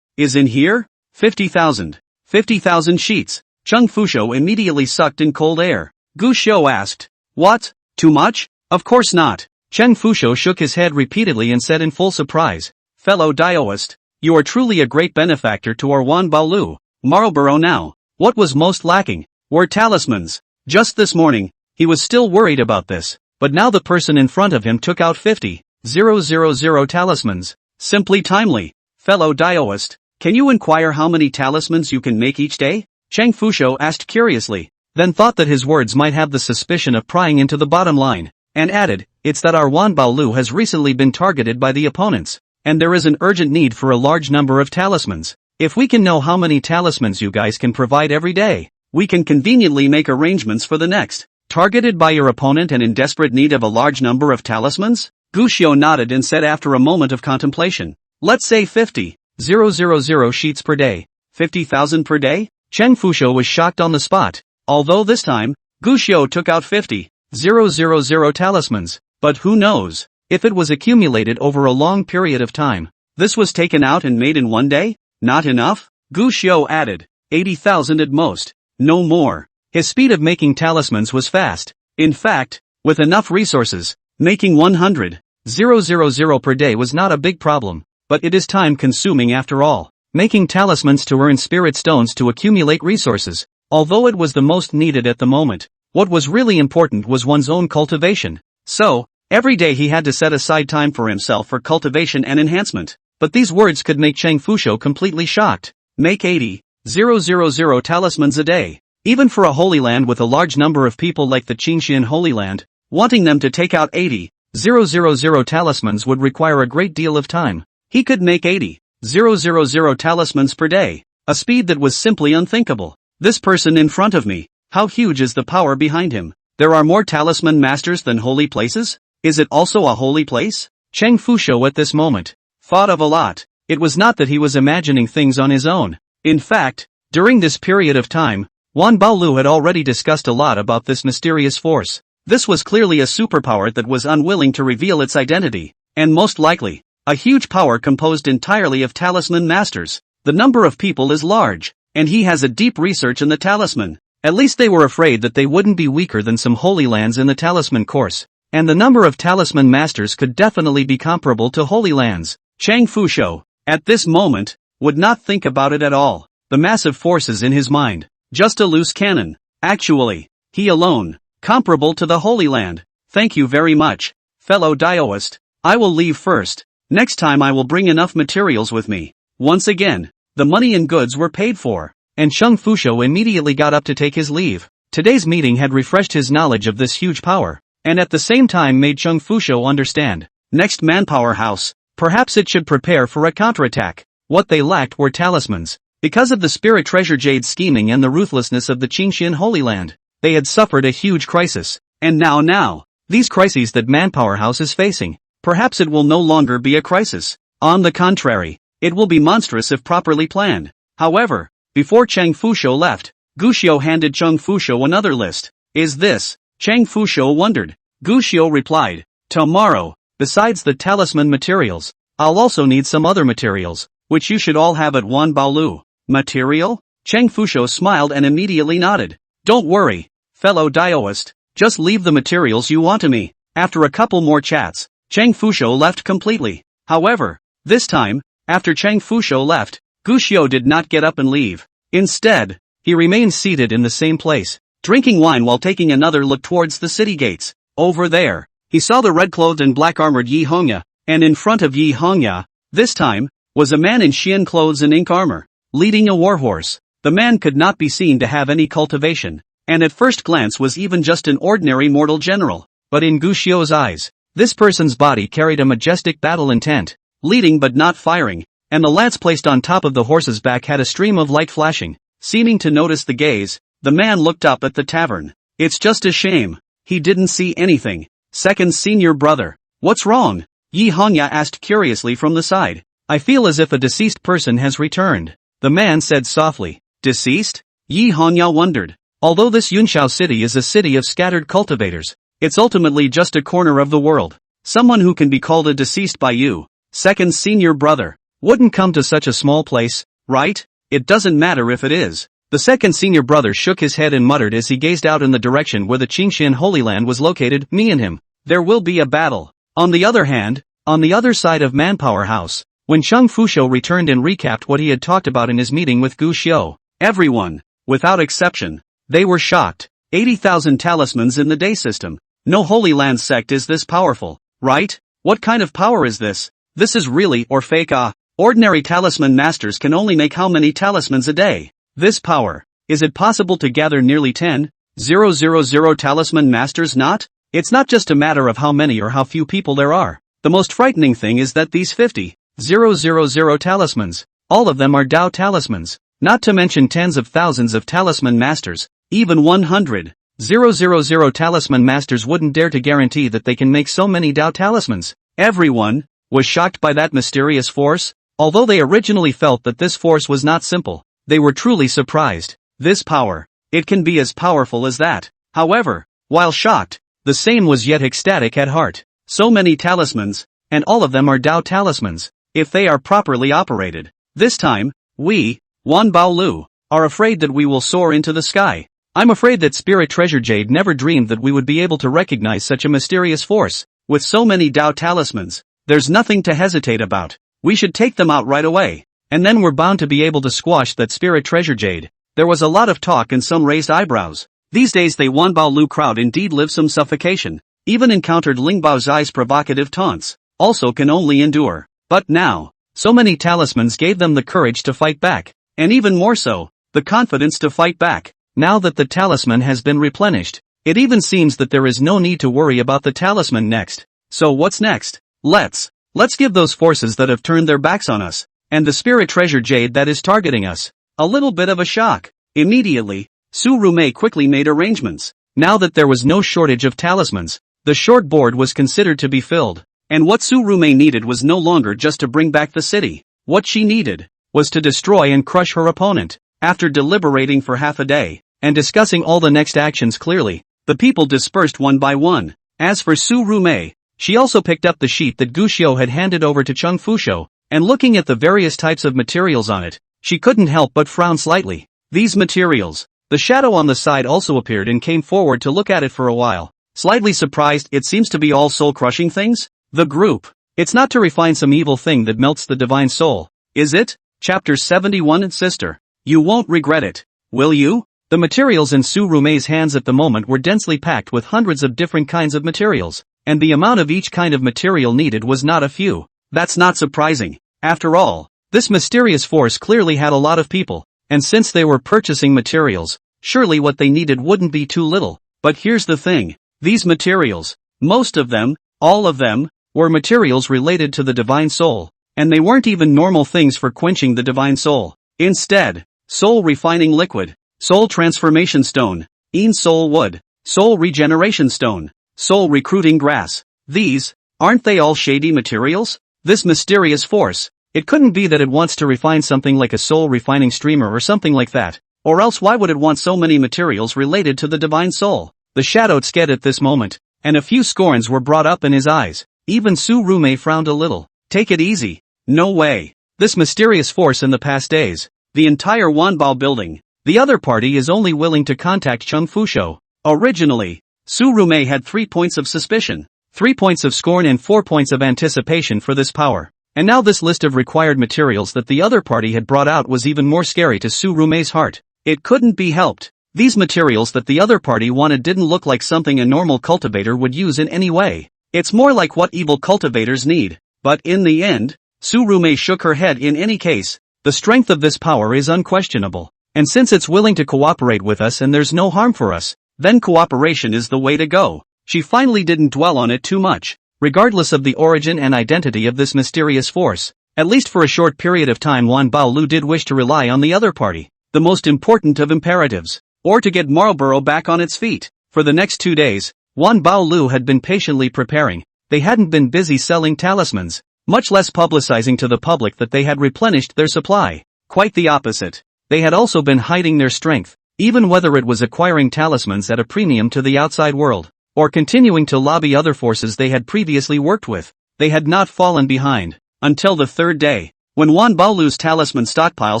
is in here? 50,000. 50,000 sheets. Chang Fushou immediately sucked in cold air. Gu Xiu asked, what? Too much? Of course not. Chang Fushou shook his head repeatedly and said in full surprise, fellow Daoist, you are truly a great benefactor to our Wan Baolu, Marlborough now. What was most lacking were talismans. Just this morning, he was still worried about this, but now the person in front of him took out 50,000 talismans. Simply timely. Fellow Daoist, can you inquire how many talismans you can make each day? Chang Fushou asked curiously, then thought that his words might have the suspicion of prying into the bottom line, and added, it's that our Wan Baolu has recently been targeted by the opponents, and there is an urgent need for a large number of talismans. If we can know how many talismans you guys can provide every day, we can conveniently make arrangements for the next. Targeted by your opponent and in desperate need of a large number of talismans? Gu Xiu nodded and said after a moment of contemplation, let's say 50,000 sheets per day. 50,000 per day? Chang Fushou was shocked on the spot, although this time, Gu Xiu took out 50,000 talismans, but who knows if it was accumulated over a long period of time. This was taken out and made in one day? Not enough? Gu Xiu added, 80,000 at most. No more. His speed of making talismans was fast. In fact, with enough resources, making 100,000 per day was not a big problem, but it is time-consuming after all. Making talismans to earn spirit stones to accumulate resources, although it was the most needed at the moment, what was really important was one's own cultivation. So, every day he had to set aside time for himself for cultivation and enhancement. But these words could make Cheng Fusho completely shocked. Make 80,000 talismans a day. Even for a holy land with a large number of people like the Qingxian Holy Land, wanting them to take out 80,000 talismans would require a great deal of time. He could make 80,000 talismans per day, a speed that was simply unthinkable. This person in front of me, how huge is the power behind him? There are more talisman masters than holy places? Is it also a holy place? Cheng Fusho at this moment thought of a lot. It was not that he was imagining things on his own. In fact, during this period of time, Wan Baolu had already discussed a lot about this mysterious force. This was clearly a superpower that was unwilling to reveal its identity, and most likely, a huge power composed entirely of talisman masters. The number of people is large, and he has a deep research in the talisman. At least they were afraid that they wouldn't be weaker than some holy lands in the talisman course, and the number of talisman masters could definitely be comparable to holy lands. Cheng Fusho, at this moment, would not think about it at all. The massive forces in his mind, just a loose cannon. Actually, he alone, comparable to the Holy Land. Thank you very much, fellow Daoist. I will leave first. Next time I will bring enough materials with me. Once again, the money and goods were paid for, and Cheng Fusho immediately got up to take his leave. Today's meeting had refreshed his knowledge of this huge power, and at the same time made Cheng Fusho understand. Next manpower house, perhaps it should prepare for a counterattack. What they lacked were talismans. Because of the spirit treasure jade scheming and the ruthlessness of the Qingxian Holy Land, they had suffered a huge crisis. And now, these crises that Manpower House is facing, perhaps it will no longer be a crisis. On the contrary, it will be monstrous if properly planned. However, before Cheng Fusho left, Guxiu handed Cheng Fusho another list. Is this? Cheng Fusho wondered. Guxiu replied, tomorrow, besides the talisman materials, I'll also need some other materials, which you should all have at Wan Baolu. Material? Cheng Fusho smiled and immediately nodded. Don't worry, fellow Daoist, just leave the materials you want to me. After a couple more chats, Cheng Fusho left completely. However, this time, after Cheng Fusho left, Guxiu did not get up and leave. Instead, he remained seated in the same place, drinking wine while taking another look towards the city gates. Over there, he saw the red-clothed and black-armored Yi Hongya, and in front of Yi Hongya, this time, was a man in Xian clothes and ink armor, leading a warhorse. The man could not be seen to have any cultivation, and at first glance was even just an ordinary mortal general. But in Guxiu's eyes, this person's body carried a majestic battle intent, leading but not firing, and the lance placed on top of the horse's back had a stream of light flashing. Seeming to notice the gaze, the man looked up at the tavern. It's just a shame, he didn't see anything. Second senior brother, what's wrong? Yi Hongya asked curiously from the side. I feel as if a deceased person has returned. The man said softly. Deceased? Yi Hongya wondered. Although this Yunshao city is a city of scattered cultivators, it's ultimately just a corner of the world. Someone who can be called a deceased by you, second senior brother, wouldn't come to such a small place, right? It doesn't matter if it is. The second senior brother shook his head and muttered as he gazed out in the direction where the Qingxian Holy Land was located. Me and him. There will be a battle. On the other hand, on the other side of Manpower House, when Cheng Fusho returned and recapped what he had talked about in his meeting with Guxiu, everyone, without exception, they were shocked. 80,000 talismans in the day system. No Holy Land sect is this powerful, right? What kind of power is this? This is really or fake. Ordinary talisman masters can only make how many talismans a day? This power, is it possible to gather nearly 10,000 talisman masters? Not? It's not just a matter of how many or how few people there are. The most frightening thing is that these 50,000 talismans, all of them are Dao talismans, not to mention tens of thousands of talisman masters. Even 100,000 talisman masters wouldn't dare to guarantee that they can make so many Dao talismans. Everyone was shocked by that mysterious force. Although they originally felt that this force was not simple, they were truly surprised. This power, it can be as powerful as that. However, while shocked, the same was yet ecstatic at heart. So many talismans, and all of them are Dao talismans, if they are properly operated. This time, we, Wan Baolu, are afraid that we will soar into the sky. I'm afraid that Spirit Treasure Jade never dreamed that we would be able to recognize such a mysterious force. With so many Dao talismans, there's nothing to hesitate about. We should take them out right away. And then we're bound to be able to squash that Spirit Treasure Jade. There was a lot of talk and some raised eyebrows. These days the Wanbao Lu crowd indeed lives some suffocation. Even encountered Lingbao Zai's provocative taunts. Also can only endure. But now, so many talismans gave them the courage to fight back. And even more so, the confidence to fight back. Now that the talisman has been replenished, it even seems that there is no need to worry about the talisman next. So what's next? Let's give those forces that have turned their backs on us, and the Spirit Treasure Jade that is targeting us, a little bit of a shock. Immediately, Su Rumei quickly made arrangements. Now that there was no shortage of talismans, the short board was considered to be filled. And what Su Rumei needed was no longer just to bring back the city. What she needed was to destroy and crush her opponent. After deliberating for half a day, and discussing all the next actions clearly, the people dispersed one by one. As for Su Rumei, she also picked up the sheet that Gu Xiu had handed over to Cheng Fusho, and looking at the various types of materials on it, she couldn't help but frown slightly. These materials. The shadow on the side also appeared and came forward to look at it for a while. Slightly surprised, it seems to be all soul-crushing things? The group. It's not to refine some evil thing that melts the divine soul, is it? Chapter 71 Sister. You won't regret it, will you? The materials in Su Rumei's hands at the moment were densely packed with hundreds of different kinds of materials, and the amount of each kind of material needed was not a few. That's not surprising. After all, this mysterious force clearly had a lot of people, and since they were purchasing materials, surely what they needed wouldn't be too little. But here's the thing. These materials, most of them, all of them, were materials related to the divine soul, and they weren't even normal things for quenching the divine soul. Instead, soul refining liquid, soul transformation stone, soul wood, soul regeneration stone, soul recruiting grass. These, aren't they all shady materials? This mysterious force, it couldn't be that it wants to refine something like a soul refining streamer or something like that, or else why would it want so many materials related to the divine soul? The shadow scared at this moment, and a few scorns were brought up in his eyes. Even Su Rumei frowned a little. Take it easy. No way. This mysterious force in the past days, the entire Wanbao building, the other party is only willing to contact Cheng Fusho. Originally, Su Rumei had 3 points of suspicion, 3 points of scorn and 4 points of anticipation for this power. And now this list of required materials that the other party had brought out was even more scary to Su Rumei's heart. It couldn't be helped. These materials that the other party wanted didn't look like something a normal cultivator would use in any way. It's more like what evil cultivators need. But in the end, Su Rumei shook her head. In any case, the strength of this power is unquestionable. And since it's willing to cooperate with us and there's no harm for us, then cooperation is the way to go. She finally didn't dwell on it too much. Regardless of the origin and identity of this mysterious force, at least for a short period of time Wanbao Lu did wish to rely on the other party, the most important of imperatives, or to get Marlborough back on its feet. For the next 2 days, Wanbao Lu had been patiently preparing. They hadn't been busy selling talismans, much less publicizing to the public that they had replenished their supply. Quite the opposite. They had also been hiding their strength, even whether it was acquiring talismans at a premium to the outside world, or continuing to lobby other forces they had previously worked with. They had not fallen behind, until the third day, when Wanbao Lu's talisman stockpile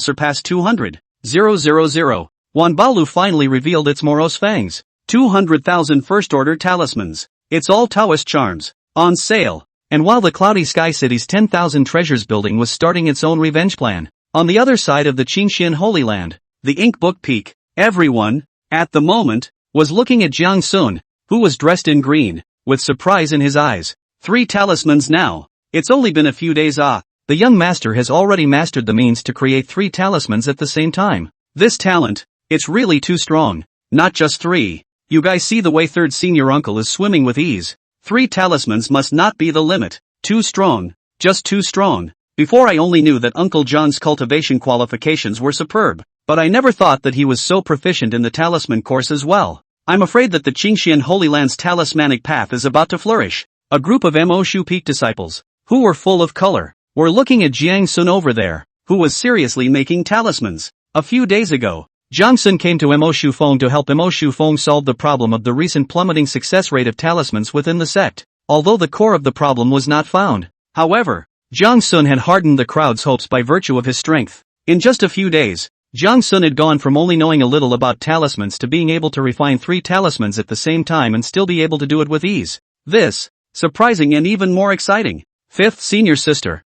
surpassed 200,000. Wanbao Lu finally revealed its morose fangs. 200,000 first-order talismans. It's all Taoist charms. On sale. And while the Cloudy Sky City's 10,000 treasures building was starting its own revenge plan, on the other side of the Qingxian Holy Land, the Ink Book Peak, everyone, at the moment, was looking at Jiang Sun, who was dressed in green, with surprise in his eyes. 3 talismans now. It's only been a few days. The young master has already mastered the means to create 3 talismans at the same time. This talent, it's really too strong. Not just 3. You guys see the way third senior uncle is swimming with ease. 3 talismans must not be the limit. Too strong. Just too strong. Before I only knew that Uncle John's cultivation qualifications were superb, but I never thought that he was so proficient in the talisman course as well. I'm afraid that the Qingxian Holy Land's talismanic path is about to flourish. A group of Mo Shu Peak disciples, who were full of color, were looking at Jiang Sun over there, who was seriously making talismans. A few days ago, Jiang Sun came to Mo Shu Feng to help Mo Shu Feng solve the problem of the recent plummeting success rate of talismans within the sect, although the core of the problem was not found. However, Jiang Sun had hardened the crowd's hopes by virtue of his strength. In just a few days, Jiang Sun had gone from only knowing a little about talismans to being able to refine 3 talismans at the same time and still be able to do it with ease. This, surprising and even more exciting. Fifth senior sister.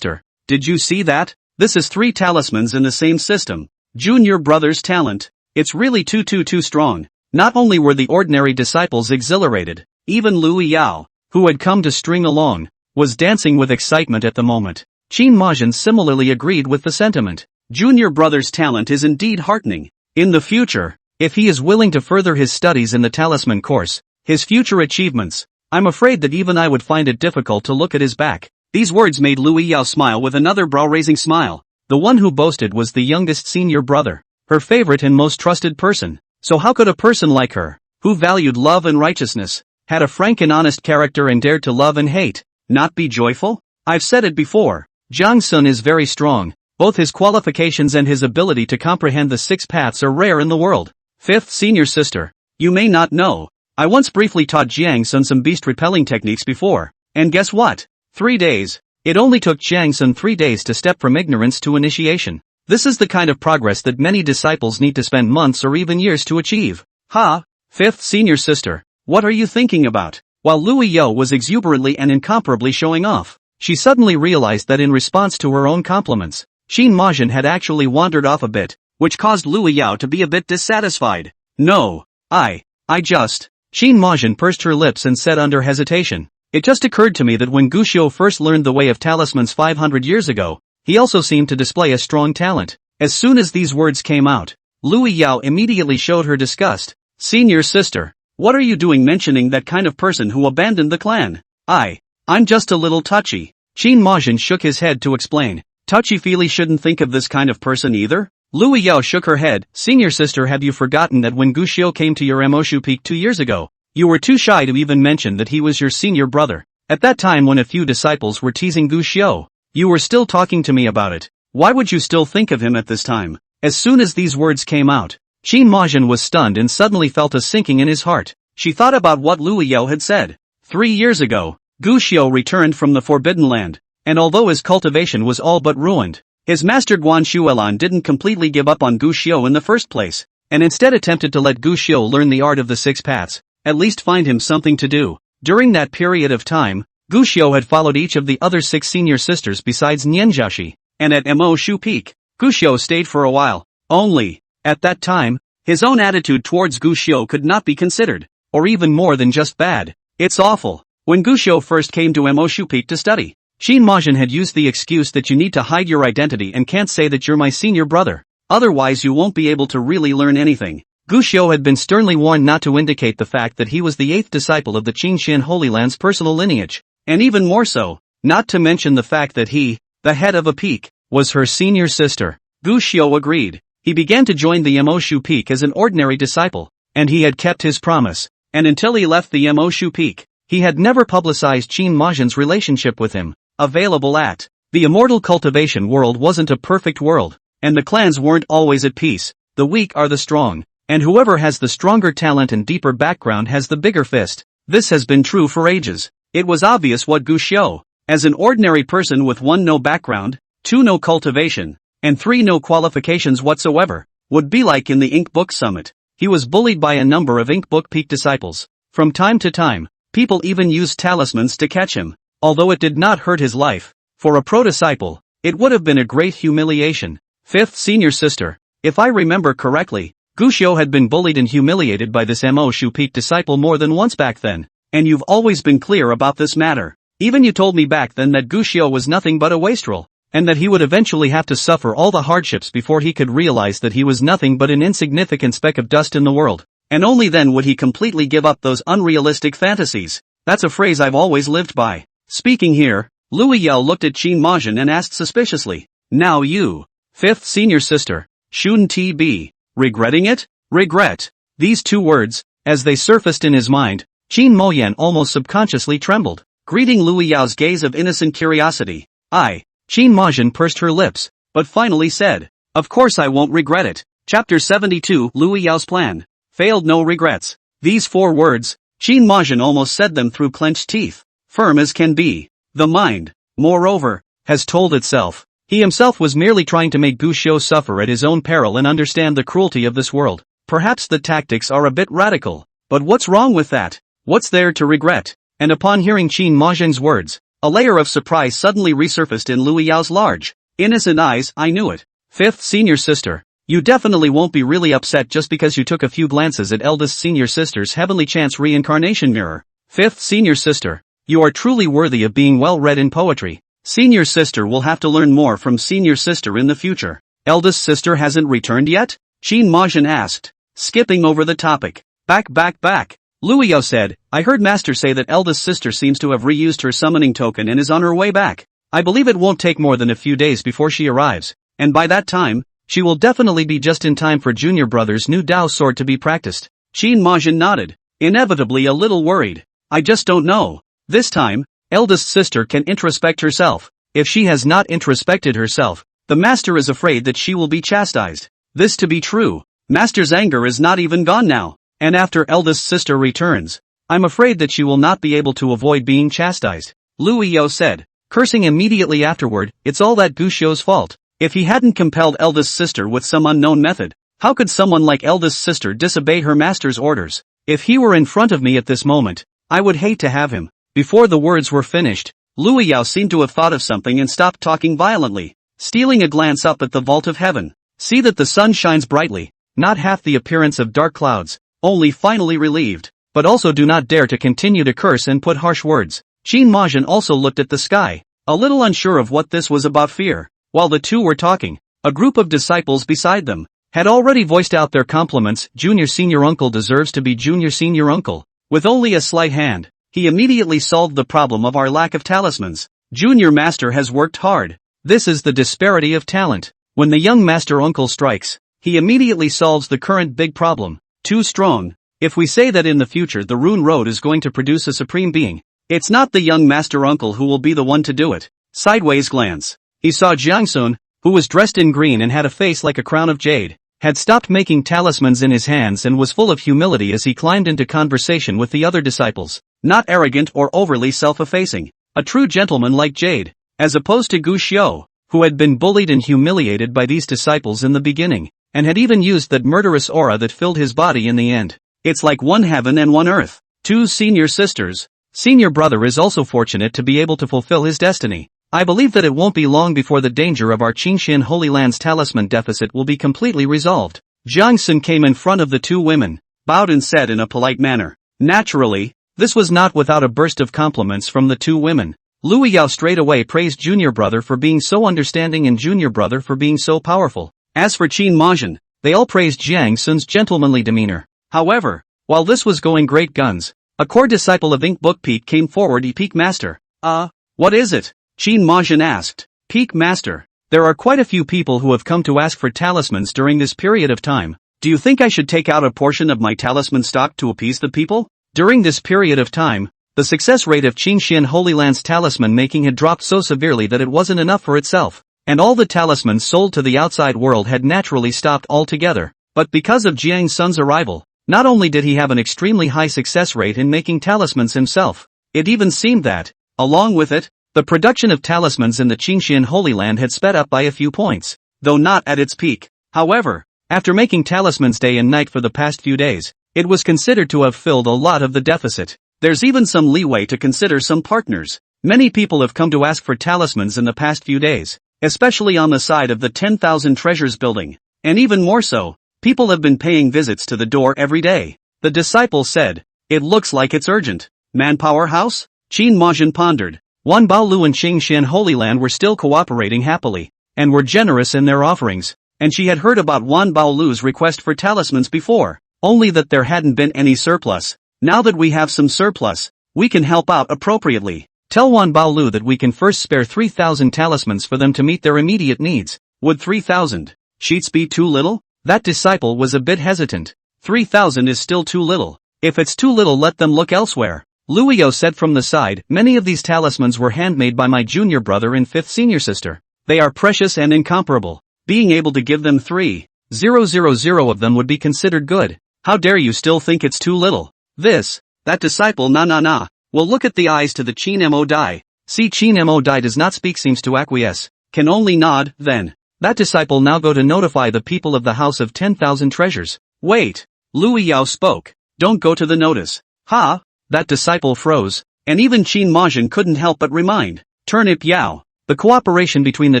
Did you see that? This is 3 talismans in the same system. Junior brother's talent. It's really too strong. Not only were the ordinary disciples exhilarated, even Lu Yao, who had come to string along, was dancing with excitement at the moment. Qin Majin similarly agreed with the sentiment. Junior brother's talent is indeed heartening. In the future, if he is willing to further his studies in the talisman course, his future achievements, I'm afraid that even I would find it difficult to look at his back. These words made Lu Yao smile with another brow-raising smile. The one who boasted was the youngest senior brother, her favorite and most trusted person. So how could a person like her, who valued love and righteousness, had a frank and honest character and dared to love and hate, not be joyful? I've said it before, Jiang Sun is very strong. Both his qualifications and his ability to comprehend the 6 paths are rare in the world. Fifth senior sister. You may not know, I once briefly taught Jiang Sun some beast-repelling techniques before, and guess what? 3 days. It only took Jiang Sun 3 days to step from ignorance to initiation. This is the kind of progress that many disciples need to spend months or even years to achieve. Ha! Fifth senior sister, what are you thinking about? While Lu Yao was exuberantly and incomparably showing off, she suddenly realized that in response to her own compliments, Qin Majin had actually wandered off a bit, which caused Lu Yao to be a bit dissatisfied. No, I just... Qin Majin pursed her lips and said under hesitation, it just occurred to me that when Guxiu first learned the way of talismans 500 years ago, he also seemed to display a strong talent. As soon as these words came out, Lu Yao immediately showed her disgust. Senior sister, what are you doing mentioning that kind of person who abandoned the clan? I'm just a little touchy. Qin Majin shook his head to explain. Touchy-feely shouldn't think of this kind of person either? Lu Yao shook her head. Senior sister, have you forgotten that when Guxiu came to your Moshu Peak 2 years ago, you were too shy to even mention that he was your senior brother? At that time when a few disciples were teasing Guxiu, you were still talking to me about it. Why would you still think of him at this time? As soon as these words came out, Qin Majin was stunned and suddenly felt a sinking in his heart. She thought about what Lu Yao had said. 3 years ago, Guxiu returned from the Forbidden Land, and although his cultivation was all but ruined, his master Guan Shuelan didn't completely give up on Guxiu in the first place, and instead attempted to let Guxiu learn the art of the 6 paths, at least find him something to do. During that period of time, Guxiu had followed each of the other 6 senior sisters besides Nianjiashi, and at Mo Shu Peak, Guxiu stayed for a while. Only, at that time, his own attitude towards Guxiu could not be considered, or even more than just bad. It's awful. When Guxiu first came to Mo Shu Peak to study, Qin Majin had used the excuse that you need to hide your identity and can't say that you're my senior brother, otherwise you won't be able to really learn anything. Guxiu had been sternly warned not to indicate the fact that he was the 8th disciple of the Qinxian Holy Land's personal lineage, and even more so, not to mention the fact that he, the head of a peak, was her senior sister. Guxiu agreed. He began to join the Moshu Peak as an ordinary disciple, and he had kept his promise, and until he left the Moshu Peak, he had never publicized Qin Majin's relationship with him. Available at the immortal cultivation world wasn't a perfect world, and the clans weren't always at peace. The weak are the strong, and whoever has the stronger talent and deeper background has the bigger fist. This has been true for ages. It was obvious what Guxiu, as an ordinary person with 1 no background, 2 no cultivation, and 3 no qualifications whatsoever, would be like in the Ink Book Summit. He was bullied by a number of Ink Book Peak disciples. From time to time, people even used talismans to catch him. Although it did not hurt his life, for a pro-disciple, it would have been a great humiliation. Fifth senior sister, if I remember correctly, Guxiu had been bullied and humiliated by this Mo Shu Peak disciple more than once back then, and you've always been clear about this matter. Even you told me back then that Guxiu was nothing but a wastrel, and that he would eventually have to suffer all the hardships before he could realize that he was nothing but an insignificant speck of dust in the world, and only then would he completely give up those unrealistic fantasies. That's a phrase I've always lived by. Speaking here, Lu Yao looked at Qin Majin and asked suspiciously, now you, 5th senior sister, shouldn't he be regretting it? Regret. These 2 words, as they surfaced in his mind, Qin Moyan almost subconsciously trembled, greeting Lu Yao's gaze of innocent curiosity. Qin Majin pursed her lips, but finally said, of course I won't regret it. Chapter 72 Lu Yao's plan. Failed no regrets. These 4 words, Qin Majin almost said them through clenched teeth. Firm as can be. The mind, moreover, has told itself, He himself was merely trying to make Gu Xiu suffer at his own peril and understand the cruelty of this world. Perhaps the tactics are a bit radical, but what's wrong with that? What's there to regret? And upon hearing Qin Mahjong's words, a layer of surprise suddenly resurfaced in Lu Yao's large, innocent eyes. I knew it. Fifth senior sister, you definitely won't be really upset just because you took a few glances at eldest senior sister's heavenly chance reincarnation mirror. Fifth senior sister, you are truly worthy of being well read in poetry. Senior sister will have to learn more from senior sister in the future. Eldest sister hasn't returned yet? Qin Mahjong asked, skipping over the topic. Back. Lu Yao said, I heard master say that eldest sister seems to have reused her summoning token and is on her way back. I believe it won't take more than a few days before she arrives, and by that time, she will definitely be just in time for junior brother's new Dao sword to be practiced. Qin Mahjong nodded, inevitably a little worried. I just don't know. This time, eldest sister can introspect herself. If she has not introspected herself, the master is afraid that she will be chastised. This to be true, master's anger is not even gone now, and after eldest sister returns, I'm afraid that she will not be able to avoid being chastised. Lu Yao said, cursing immediately afterward, it's all that Gu Xiu's fault. If he hadn't compelled eldest sister with some unknown method, how could someone like eldest sister disobey her master's orders? If he were in front of me at this moment, I would hate to have him. Before the words were finished, Lu Yao seemed to have thought of something and stopped talking violently, stealing a glance up at the vault of heaven. See that the sun shines brightly, not half the appearance of dark clouds, only finally relieved, but also do not dare to continue to curse and put harsh words. Qin Mahjong also looked at the sky, a little unsure of what this was about fear. While the two were talking, a group of disciples beside them had already voiced out their compliments. Junior senior uncle deserves to be junior senior uncle. With only a slight hand, he immediately solved the problem of our lack of talismans. Junior master has worked hard. This is the disparity of talent. When the young master uncle strikes, he immediately solves the current big problem. Too strong. If we say that in the future the Rune Road is going to produce a supreme being, it's not the young master uncle who will be the one to do it. Sideways glance. He saw Jiang Sun, who was dressed in green and had a face like a crown of jade, had stopped making talismans in his hands and was full of humility as he climbed into conversation with the other disciples. Not arrogant or overly self-effacing. A true gentleman like Jade, as opposed to Gu Xiu, who had been bullied and humiliated by these disciples in the beginning, and had even used that murderous aura that filled his body in the end. It's like one heaven and one earth. Two senior sisters. Senior brother is also fortunate to be able to fulfill his destiny. I believe that it won't be long before the danger of our Qingxian Holy Land's talisman deficit will be completely resolved. Jiang Sun came in front of the two women, bowed and said in a polite manner. Naturally, this was not without a burst of compliments from the two women. Lu Yao straight away praised junior brother for being so understanding and junior brother for being so powerful. As for Qin Mahjong, they all praised Jiang Sun's gentlemanly demeanor. However, while this was going great guns, a core disciple of Ink Book Peak came forward. Peak Master. What is it? Qin Mahjong asked. Peak Master, there are quite a few people who have come to ask for talismans during this period of time. Do you think I should take out a portion of my talisman stock to appease the people? During this period of time, the success rate of Qingxian Holy Land's talisman making had dropped so severely that it wasn't enough for itself, and all the talismans sold to the outside world had naturally stopped altogether. But because of Jiang Sun's arrival, not only did he have an extremely high success rate in making talismans himself, it even seemed that, along with it, the production of talismans in the Qingxian Holy Land had sped up by a few points, though not at its peak. However, after making talismans day and night for the past few days, it was considered to have filled a lot of the deficit. There's even some leeway to consider some partners. Many people have come to ask for talismans in the past few days, especially on the side of the 10,000 treasures building. And even more so, people have been paying visits to the door every day. The disciple said, it looks like it's urgent. Manpower house? Qin Mahjong pondered. Wan Baolu and Qingxian Holy Land were still cooperating happily, and were generous in their offerings, and she had heard about Wan Baolu's request for talismans before, only that there hadn't been any surplus. Now that we have some surplus, we can help out appropriately. Tell Wan Baolu that we can first spare 3,000 talismans for them to meet their immediate needs. Would 3,000 sheets be too little? That disciple was a bit hesitant. 3,000 is still too little. If it's too little, let them look elsewhere. Lu Yao said from the side, many of these talismans were handmade by my junior brother and fifth senior sister. They are precious and incomparable. Being able to give them 3,000 of them would be considered good. How dare you still think it's too little? That disciple Well, look at the eyes to the Qin Mo Dai. See, Qin Mo Dai does not speak, seems to acquiesce. can only nod. Then, that disciple now go to notify the people of the House of 10,000 Treasures. Wait. Lu Yao spoke. Don't go to the notice. Ha! That disciple froze, and even Qin Majin couldn't help but remind. Turnip Yao. The cooperation between the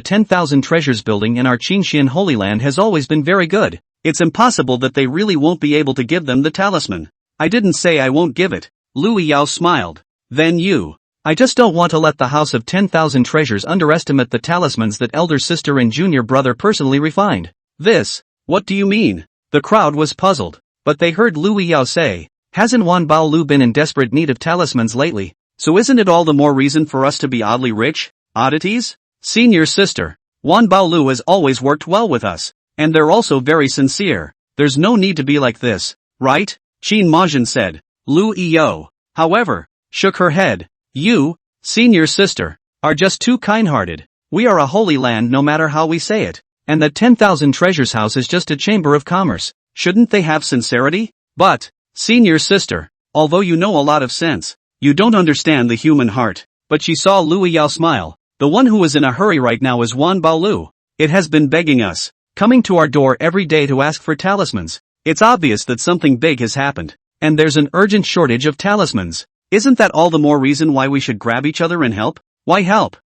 10,000 Treasures building and our Qinxian Holy Land has always been very good. It's impossible that they really won't be able to give them the talisman. I didn't say I won't give it. Lu Yao smiled. Then you. I just don't want to let the House of 10,000 Treasures underestimate the talismans that elder sister and junior brother personally refined. This. What do you mean? The crowd was puzzled, but they heard Lu Yao say, hasn't Wan Baolu been in desperate need of talismans lately? So isn't it all the more reason for us to be oddly rich? Oddities? Senior sister. Wan Baolu has always worked well with us, and they're also very sincere. There's no need to be like this, right? Qin Majin said. Lu Yao, however, shook her head. You, senior sister, are just too kind-hearted. We are a holy land no matter how we say it, and the 10,000 Treasures house is just a chamber of commerce. Shouldn't they have sincerity? But, senior sister, although you know a lot of sense, you don't understand the human heart. But she saw Lu Yao smile. The one who is in a hurry right now is Wan Baolu. It has been begging us, coming to our door every day to ask for talismans. It's obvious that something big has happened, and there's an urgent shortage of talismans. Isn't that all the more reason why we should grab each other and help? Why help?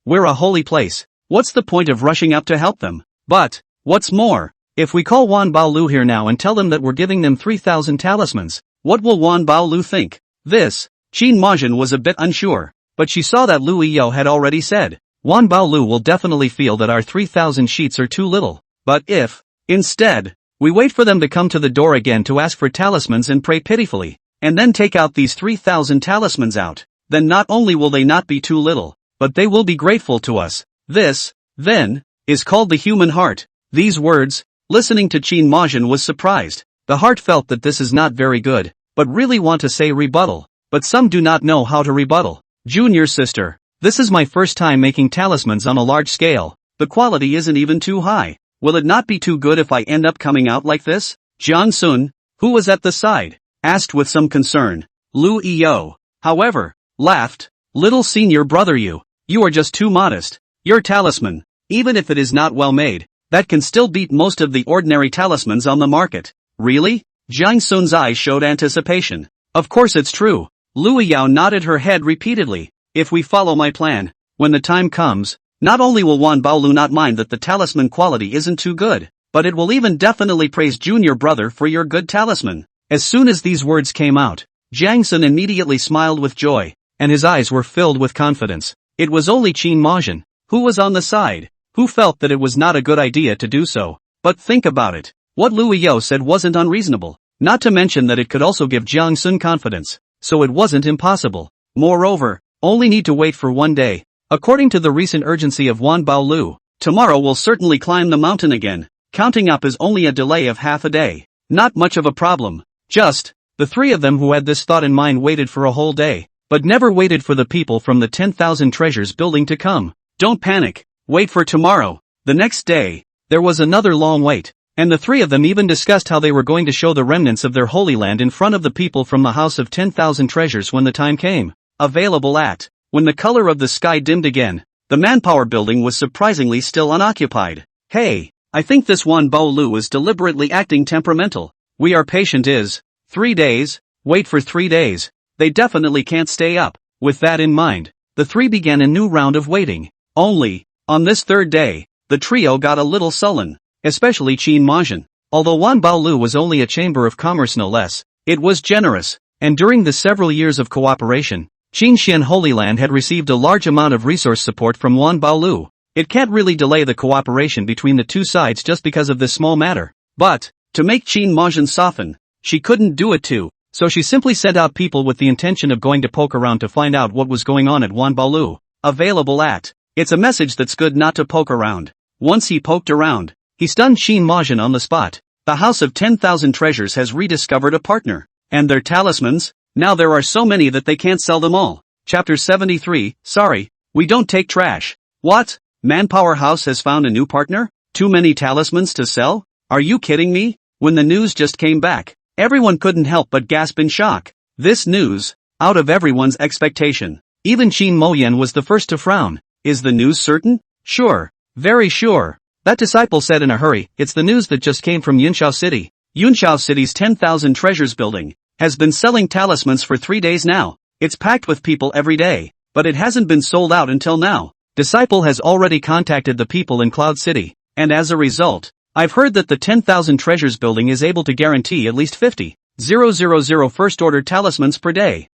We're a holy place. What's the point of rushing up to help them? But, what's more, if we call Wan Baolu here now and tell them that we're giving them 3,000 talismans, what will Wan Baolu think? Qin Majin was a bit unsure, but she saw that Lu Yao had already said, Wan Baolu will definitely feel that our 3,000 sheets are too little. But if, instead, we wait for them to come to the door again to ask for talismans and pray pitifully, and then take out these 3,000 talismans out, then not only will they not be too little, but they will be grateful to us. This, then, is called the human heart. These words, listening to Qin Majin was surprised. The heart felt that this is not very good, but really want to say rebuttal. But some do not know how to rebuttal. Junior sister, this is my first time making talismans on a large scale. The quality isn't even too high. Will it not be too good if I end up coming out like this? Jiang Sun, who was at the side, asked with some concern. Lu Yao, however, laughed. Little senior brother, you are just too modest. Your talisman, even if it is not well made, that can still beat most of the ordinary talismans on the market. Really? Jiang Sun's eyes showed anticipation. Of course it's true. Lu Yao nodded her head repeatedly. If we follow my plan, when the time comes, not only will Wan Baolu not mind that the talisman quality isn't too good, but it will even definitely praise junior brother for your good talisman. As soon as these words came out, Jiang Sun immediately smiled with joy, and his eyes were filled with confidence. It was only Qin Majin, who was on the side, who felt that it was not a good idea to do so. But think about it. What Lu Yao said wasn't unreasonable, not to mention that it could also give Jiang Sun confidence. So it wasn't impossible. Moreover, only need to wait for one day. According to the recent urgency of Wan Baolu, tomorrow we'll certainly climb the mountain again. Counting up is only a delay of half a day. Not much of a problem. Just, the three of them who had this thought in mind waited for a whole day, but never waited for the people from the 10,000 Treasures building to come. Don't panic. Wait for tomorrow. The next day, there was another long wait. And the three of them even discussed how they were going to show the remnants of their holy land in front of the people from the House of 10,000 Treasures when the time came. Available at. When the color of the sky dimmed again, the manpower building was surprisingly still unoccupied. Hey, I think this Wan Baolu is deliberately acting temperamental. We are patient is. 3 days, wait for 3 days. They definitely can't stay up. With that in mind, the three began a new round of waiting. Only, on this third day, the trio got a little sullen. Especially Qin Majin. Although Wan Baolu was only a chamber of commerce no less, it was generous, and during the several years of cooperation, Qinxian Holy Land had received a large amount of resource support from Wan Baolu. It can't really delay the cooperation between the two sides just because of this small matter. But, to make Qin Majin soften, she couldn't do it too, so she simply sent out people with the intention of going to poke around to find out what was going on at Wan Baolu. Available at. It's a message that's good not to poke around. Once he poked around, he stunned Qin Majin on the spot. The House of 10,000 Treasures has rediscovered a partner. And their talismans? Now there are so many that they can't sell them all. Chapter 73, sorry, we don't take trash. What? Manpower House has found a new partner? Too many talismans to sell? Are you kidding me? When the news just came back, everyone couldn't help but gasp in shock. This news, out of everyone's expectation. Even Qin Moyan was the first to frown. Is the news certain? Sure. Very sure. That disciple said in a hurry. It's the news that just came from Yunshao City. Yunshao City's 10,000 treasures building has been selling talismans for 3 days now. It's packed with people every day, but it hasn't been sold out until now. Disciple has already contacted the people in Cloud City, and as a result, I've heard that the 10,000 treasures building is able to guarantee at least 50,000 first order talismans per day.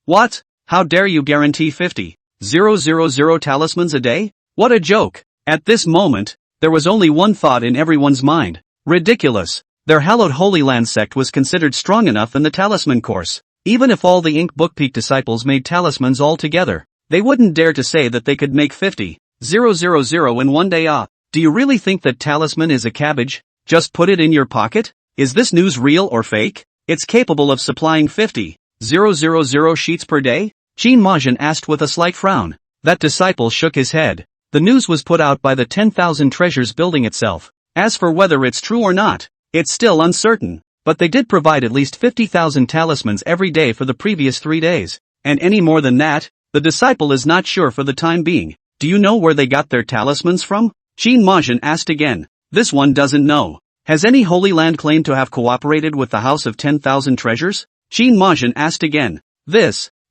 What? How dare you guarantee 50,000 talismans a day? What a joke. At this moment, there was only one thought in everyone's mind. Ridiculous. Their hallowed Holy Land sect was considered strong enough in the talisman course. Even if all the Ink Book Peak disciples made talismans all together, they wouldn't dare to say that they could make 50,000 in one day. Do you really think that talisman is a cabbage? Just put it in your pocket? Is this news real or fake? It's capable of supplying 50,000 sheets per day? Qin Majin asked with a slight frown. That disciple shook his head. The news was put out by the 10,000 treasures building itself. As for whether it's true or not, it's still uncertain. But they did provide at least 50,000 talismans every day for the previous 3 days. And any more than that, the disciple is not sure for the time being. Do you know where they got their talismans from? Qin Majin asked again. This one doesn't know. Has any Holy Land claimed to have cooperated with the House of 10,000 Treasures? Qin Majin asked again.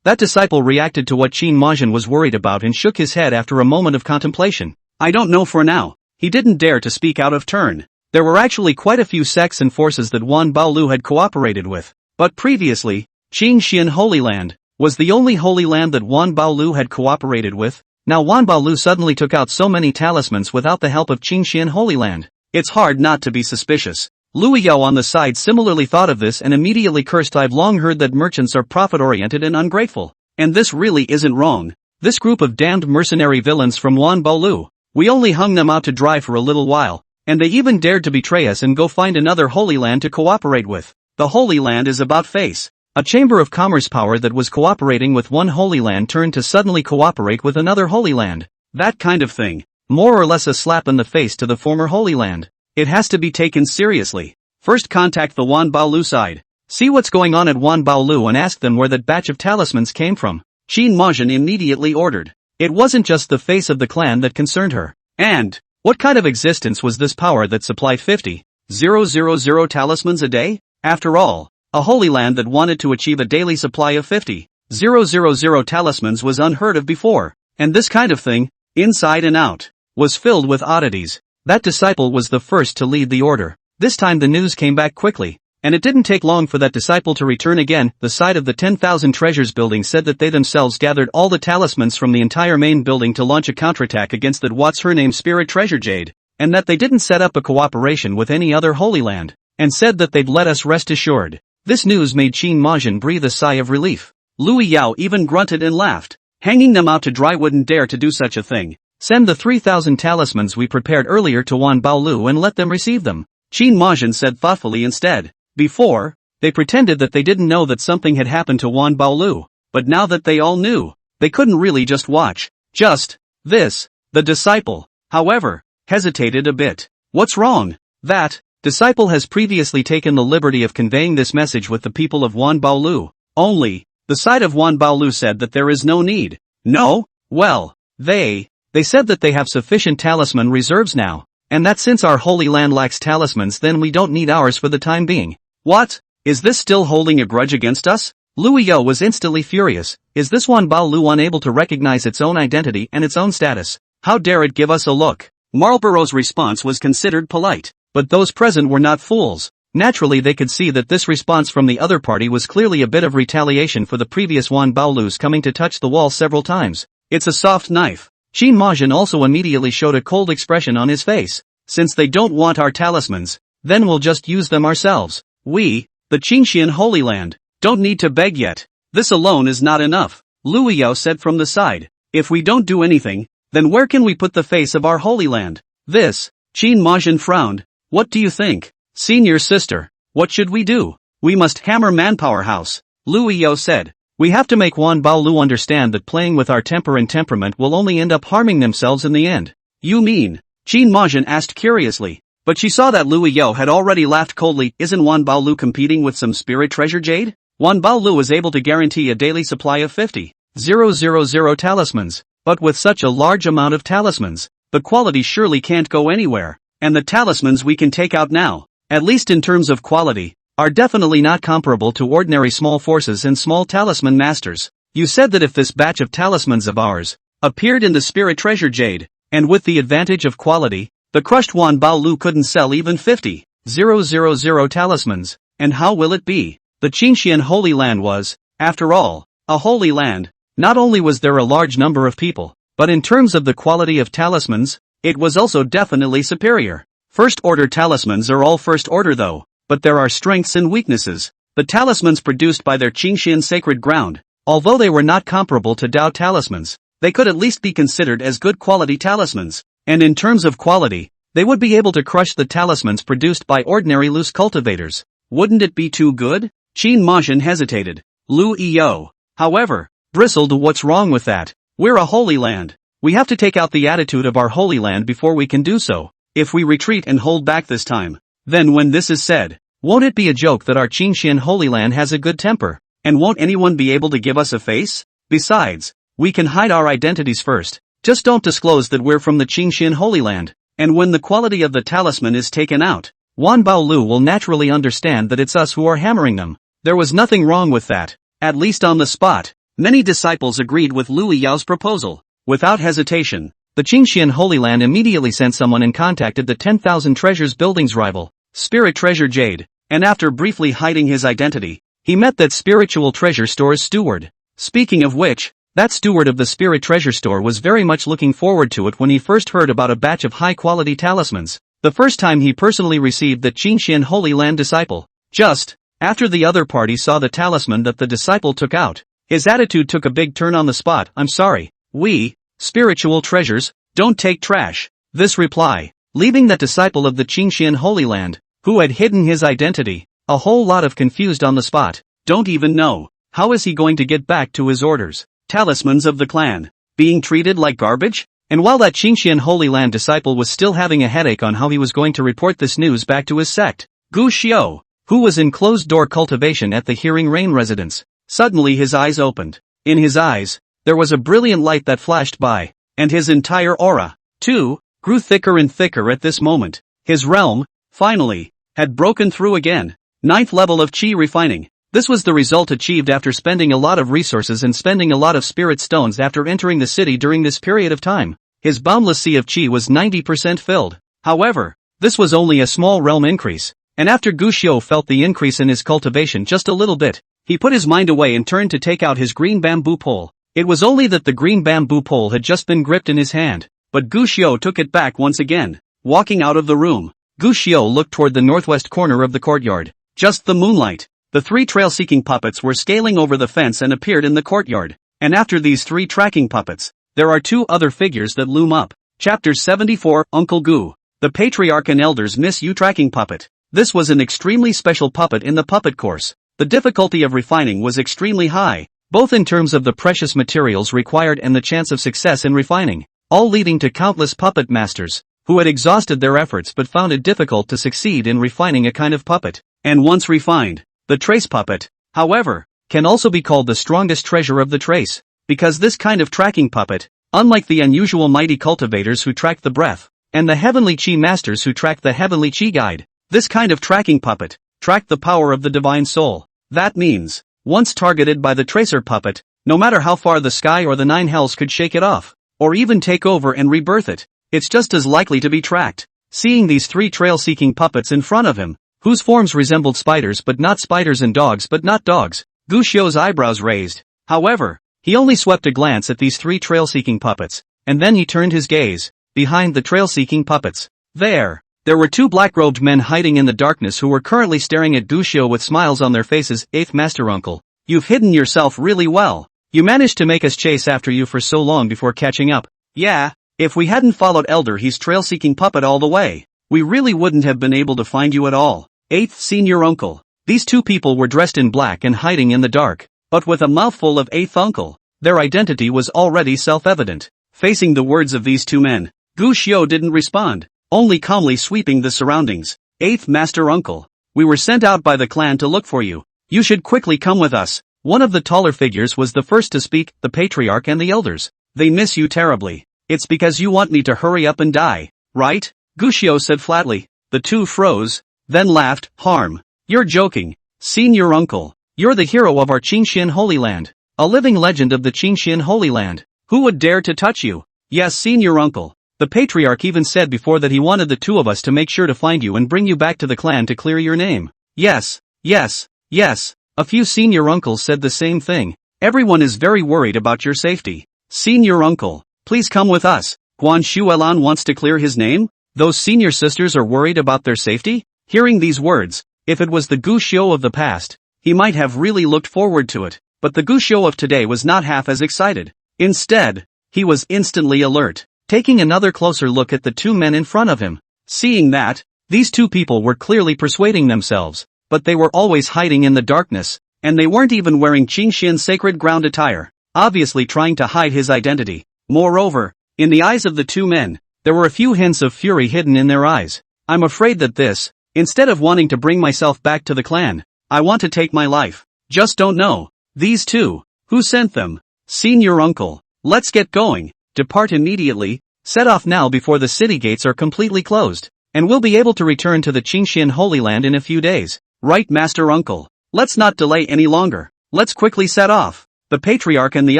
That disciple reacted to what Qin Majin was worried about and shook his head after a moment of contemplation. I don't know for now. He didn't dare to speak out of turn. There were actually quite a few sects and forces that Wan Baolu had cooperated with. But previously, Qin Xian Holy Land was the only Holy Land that Wan Baolu had cooperated with. Now Wan Baolu suddenly took out so many talismans without the help of Qin Xian Holy Land. It's hard not to be suspicious. Lu Yao on the side similarly thought of this and immediately cursed. I've long heard that merchants are profit-oriented and ungrateful. And this really isn't wrong. This group of damned mercenary villains from Wan Baolu, we only hung them out to dry for a little while, and they even dared to betray us and go find another Holy Land to cooperate with. The Holy Land is about face. A chamber of commerce power that was cooperating with one Holy Land turned to suddenly cooperate with another Holy Land. That kind of thing. More or less a slap in the face to the former Holy Land. It has to be taken seriously. First contact the Wan Baolu side. See what's going on at Wan Baolu and ask them where that batch of talismans came from. Qin Majin immediately ordered. It wasn't just the face of the clan that concerned her. And, what kind of existence was this power that supplied 50,000 talismans a day? After all, a Holy Land that wanted to achieve a daily supply of 50,000 talismans was unheard of before. And this kind of thing, inside and out, was filled with oddities. That disciple was the first to lead the order. This time the news came back quickly, and it didn't take long for that disciple to return again. The side of the 10,000 treasures building said that they themselves gathered all the talismans from the entire main building to launch a counterattack against that what's her name spirit treasure jade, and that they didn't set up a cooperation with any other Holy Land, and said that they'd let us rest assured. This news made Qin Majin breathe a sigh of relief. Lu Yao even grunted and laughed. Hanging them out to dry wouldn't dare to do such a thing. Send the 3,000 talismans we prepared earlier to Wan Baolu and let them receive them. Qin Majin said thoughtfully instead. Before, they pretended that they didn't know that something had happened to Wan Baolu, but now that they all knew, they couldn't really just watch. The disciple, however, hesitated a bit. What's wrong? That disciple has previously taken the liberty of conveying this message with the people of Wan Baolu. Only, the side of Wan Baolu said that there is no need. No? Well, they said that they have sufficient talisman reserves now, and that since our Holy Land lacks talismans then we don't need ours for the time being. What? Is this still holding a grudge against us? Lu Yao was instantly furious. Is this Wan Baolu unable to recognize its own identity and its own status? How dare it give us a look? Marlborough's response was considered polite, but those present were not fools. Naturally they could see that this response from the other party was clearly a bit of retaliation for the previous Wan Baolu's coming to touch the wall several times. It's a soft knife. Qin Majin also immediately showed a cold expression on his face. Since they don't want our talismans, then we'll just use them ourselves. We, the Qingxian Holy Land, don't need to beg yet. This alone is not enough, Lu Yao said from the side. If we don't do anything, then where can we put the face of our Holy Land? Qin Majin frowned. What do you think? Senior sister, what should we do? We must hammer Manpower House, Lu Yao said. We have to make Wan Baolu understand that playing with our temper and temperament will only end up harming themselves in the end. You mean? Qin Majin asked curiously, but she saw that Lu Yao had already laughed coldly. Isn't Wan Baolu competing with some spirit treasure jade? Wan Baolu was able to guarantee a daily supply of 50,000 talismans, But with such a large amount of talismans, the quality surely can't go anywhere, and the talismans we can take out now, at least in terms of quality, are definitely not comparable to ordinary small forces and small talisman masters. You said that if this batch of talismans of ours appeared in the spirit treasure jade, and with the advantage of quality, the crushed Wan Bao Lu couldn't sell even 50,000 talismans, and how will it be? The Qingxian Holy Land was, after all, a holy land. Not only was there a large number of people, but in terms of the quality of talismans, it was also definitely superior. First order talismans are all first order though, but there are strengths and weaknesses. The talismans produced by their Qingxian sacred ground, although they were not comparable to Dao talismans, they could at least be considered as good quality talismans, and in terms of quality, they would be able to crush the talismans produced by ordinary loose cultivators. Wouldn't it be too good? Qin Moshan hesitated. Lu Iyo, however, bristled. What's wrong with that? We're a holy land. We have to take out the attitude of our holy land before we can do so. If we retreat and hold back this time, then when this is said, won't it be a joke that our Qingxian Holy Land has a good temper? And won't anyone be able to give us a face? Besides, we can hide our identities first. Just don't disclose that we're from the Qingxian Holy Land. And when the quality of the talisman is taken out, Wan Bao Lu will naturally understand that it's us who are hammering them. There was nothing wrong with that, at least on the spot. Many disciples agreed with Lu Yao's proposal. Without hesitation, the Qingxian Holy Land immediately sent someone and contacted the 10,000 Treasures Building's rival, Spirit Treasure Jade, and after briefly hiding his identity, he met that spiritual treasure store's steward. Speaking of which, that steward of the Spirit Treasure Store was very much looking forward to it when he first heard about a batch of high-quality talismans, the first time he personally received the Qingxian Holy Land disciple. Just after the other party saw the talisman that the disciple took out, his attitude took a big turn on the spot. I'm sorry, we, spiritual treasures, don't take trash. This reply, leaving that disciple of the Qingxian Holy Land, who had hidden his identity, a whole lot of confused on the spot. Don't even know, how is he going to get back to his orders? Talismans of the clan, being treated like garbage? And while that Qingxian Holy Land disciple was still having a headache on how he was going to report this news back to his sect, Gu Xiu, who was in closed-door cultivation at the Hearing Rain residence, suddenly his eyes opened. In his eyes, there was a brilliant light that flashed by, and his entire aura, too, grew thicker and thicker at this moment. His realm, finally, had broken through again. 9th level of Qi refining. This was the result achieved after spending a lot of resources and spending a lot of spirit stones after entering the city during this period of time. His boundless sea of Qi was 90% filled. However, this was only a small realm increase, and after Gu Xiu felt the increase in his cultivation just a little bit, he put his mind away and turned to take out his green bamboo pole. It was only that the green bamboo pole had just been gripped in his hand, but Gu Xiu took it back once again. Walking out of the room, Gu Xiu looked toward the northwest corner of the courtyard. Just the moonlight. The 3 trail-seeking puppets were scaling over the fence and appeared in the courtyard. And after these 3 tracking puppets, there are 2 other figures that loom up. Chapter 74, Uncle Gu. The Patriarch and Elders Miss You tracking puppet. This was an extremely special puppet in the puppet course. The difficulty of refining was extremely high, both in terms of the precious materials required and the chance of success in refining, all leading to countless puppet masters, who had exhausted their efforts but found it difficult to succeed in refining a kind of puppet. And once refined, the trace puppet, however, can also be called the strongest treasure of the trace, because this kind of tracking puppet, unlike the unusual mighty cultivators who track the breath, and the heavenly Qi masters who track the heavenly Qi guide, this kind of tracking puppet, tracked the power of the divine soul. That means, once targeted by the tracer puppet, no matter how far the sky or the 9 hells could shake it off, or even take over and rebirth it, it's just as likely to be tracked. Seeing these 3 trail-seeking puppets in front of him, whose forms resembled spiders but not spiders and dogs but not dogs, Gu Xiu's eyebrows raised. However, he only swept a glance at these 3 trail-seeking puppets, and then he turned his gaze behind the trail-seeking puppets. There were 2 black-robed men hiding in the darkness who were currently staring at Gu Xiu with smiles on their faces. 8th Master Uncle, you've hidden yourself really well. You managed to make us chase after you for so long before catching up. Yeah, if we hadn't followed Elder He's trail-seeking puppet all the way, we really wouldn't have been able to find you at all. 8th Senior Uncle. These 2 people were dressed in black and hiding in the dark, but with a mouthful of 8th Uncle, their identity was already self-evident. Facing the words of these 2 men, Gu Xiu didn't respond, only calmly sweeping the surroundings. 8th Master Uncle, we were sent out by the clan to look for you. You should quickly come with us. One of the taller figures was the first to speak, the Patriarch and the Elders. they miss you terribly. It's because you want me to hurry up and die, right? Gushio said flatly. The two froze, then laughed. Harm. You're joking. Senior uncle. You're the hero of our Qingxian Holy Land. A living legend of the Qingxian Holy Land. Who would dare to touch you? Yes, senior uncle. The patriarch even said before that he wanted the two of us to make sure to find you and bring you back to the clan to clear your name. Yes, yes, yes. A few senior uncles said the same thing. Everyone is very worried about your safety. Senior uncle, please come with us. Guan Shuelan wants to clear his name? Those senior sisters are worried about their safety? Hearing these words, if it was the Gushio of the past, he might have really looked forward to it, but the Gushio of today was not half as excited. Instead, he was instantly alert, taking another closer look at the two men in front of him. Seeing that, these two people were clearly persuading themselves, but they were always hiding in the darkness, and they weren't even wearing Qingxian sacred ground attire, obviously trying to hide his identity. Moreover, in the eyes of the two men, there were a few hints of fury hidden in their eyes. I'm afraid that this, instead of wanting to bring myself back to the clan, I want to take my life. Just don't know. These two, who sent them? Senior uncle. Let's get going. Depart immediately, set off now before the city gates are completely closed, and we'll be able to return to the Qingxian Holy Land in a few days. Right, master uncle. Let's not delay any longer. Let's quickly set off. The patriarch and the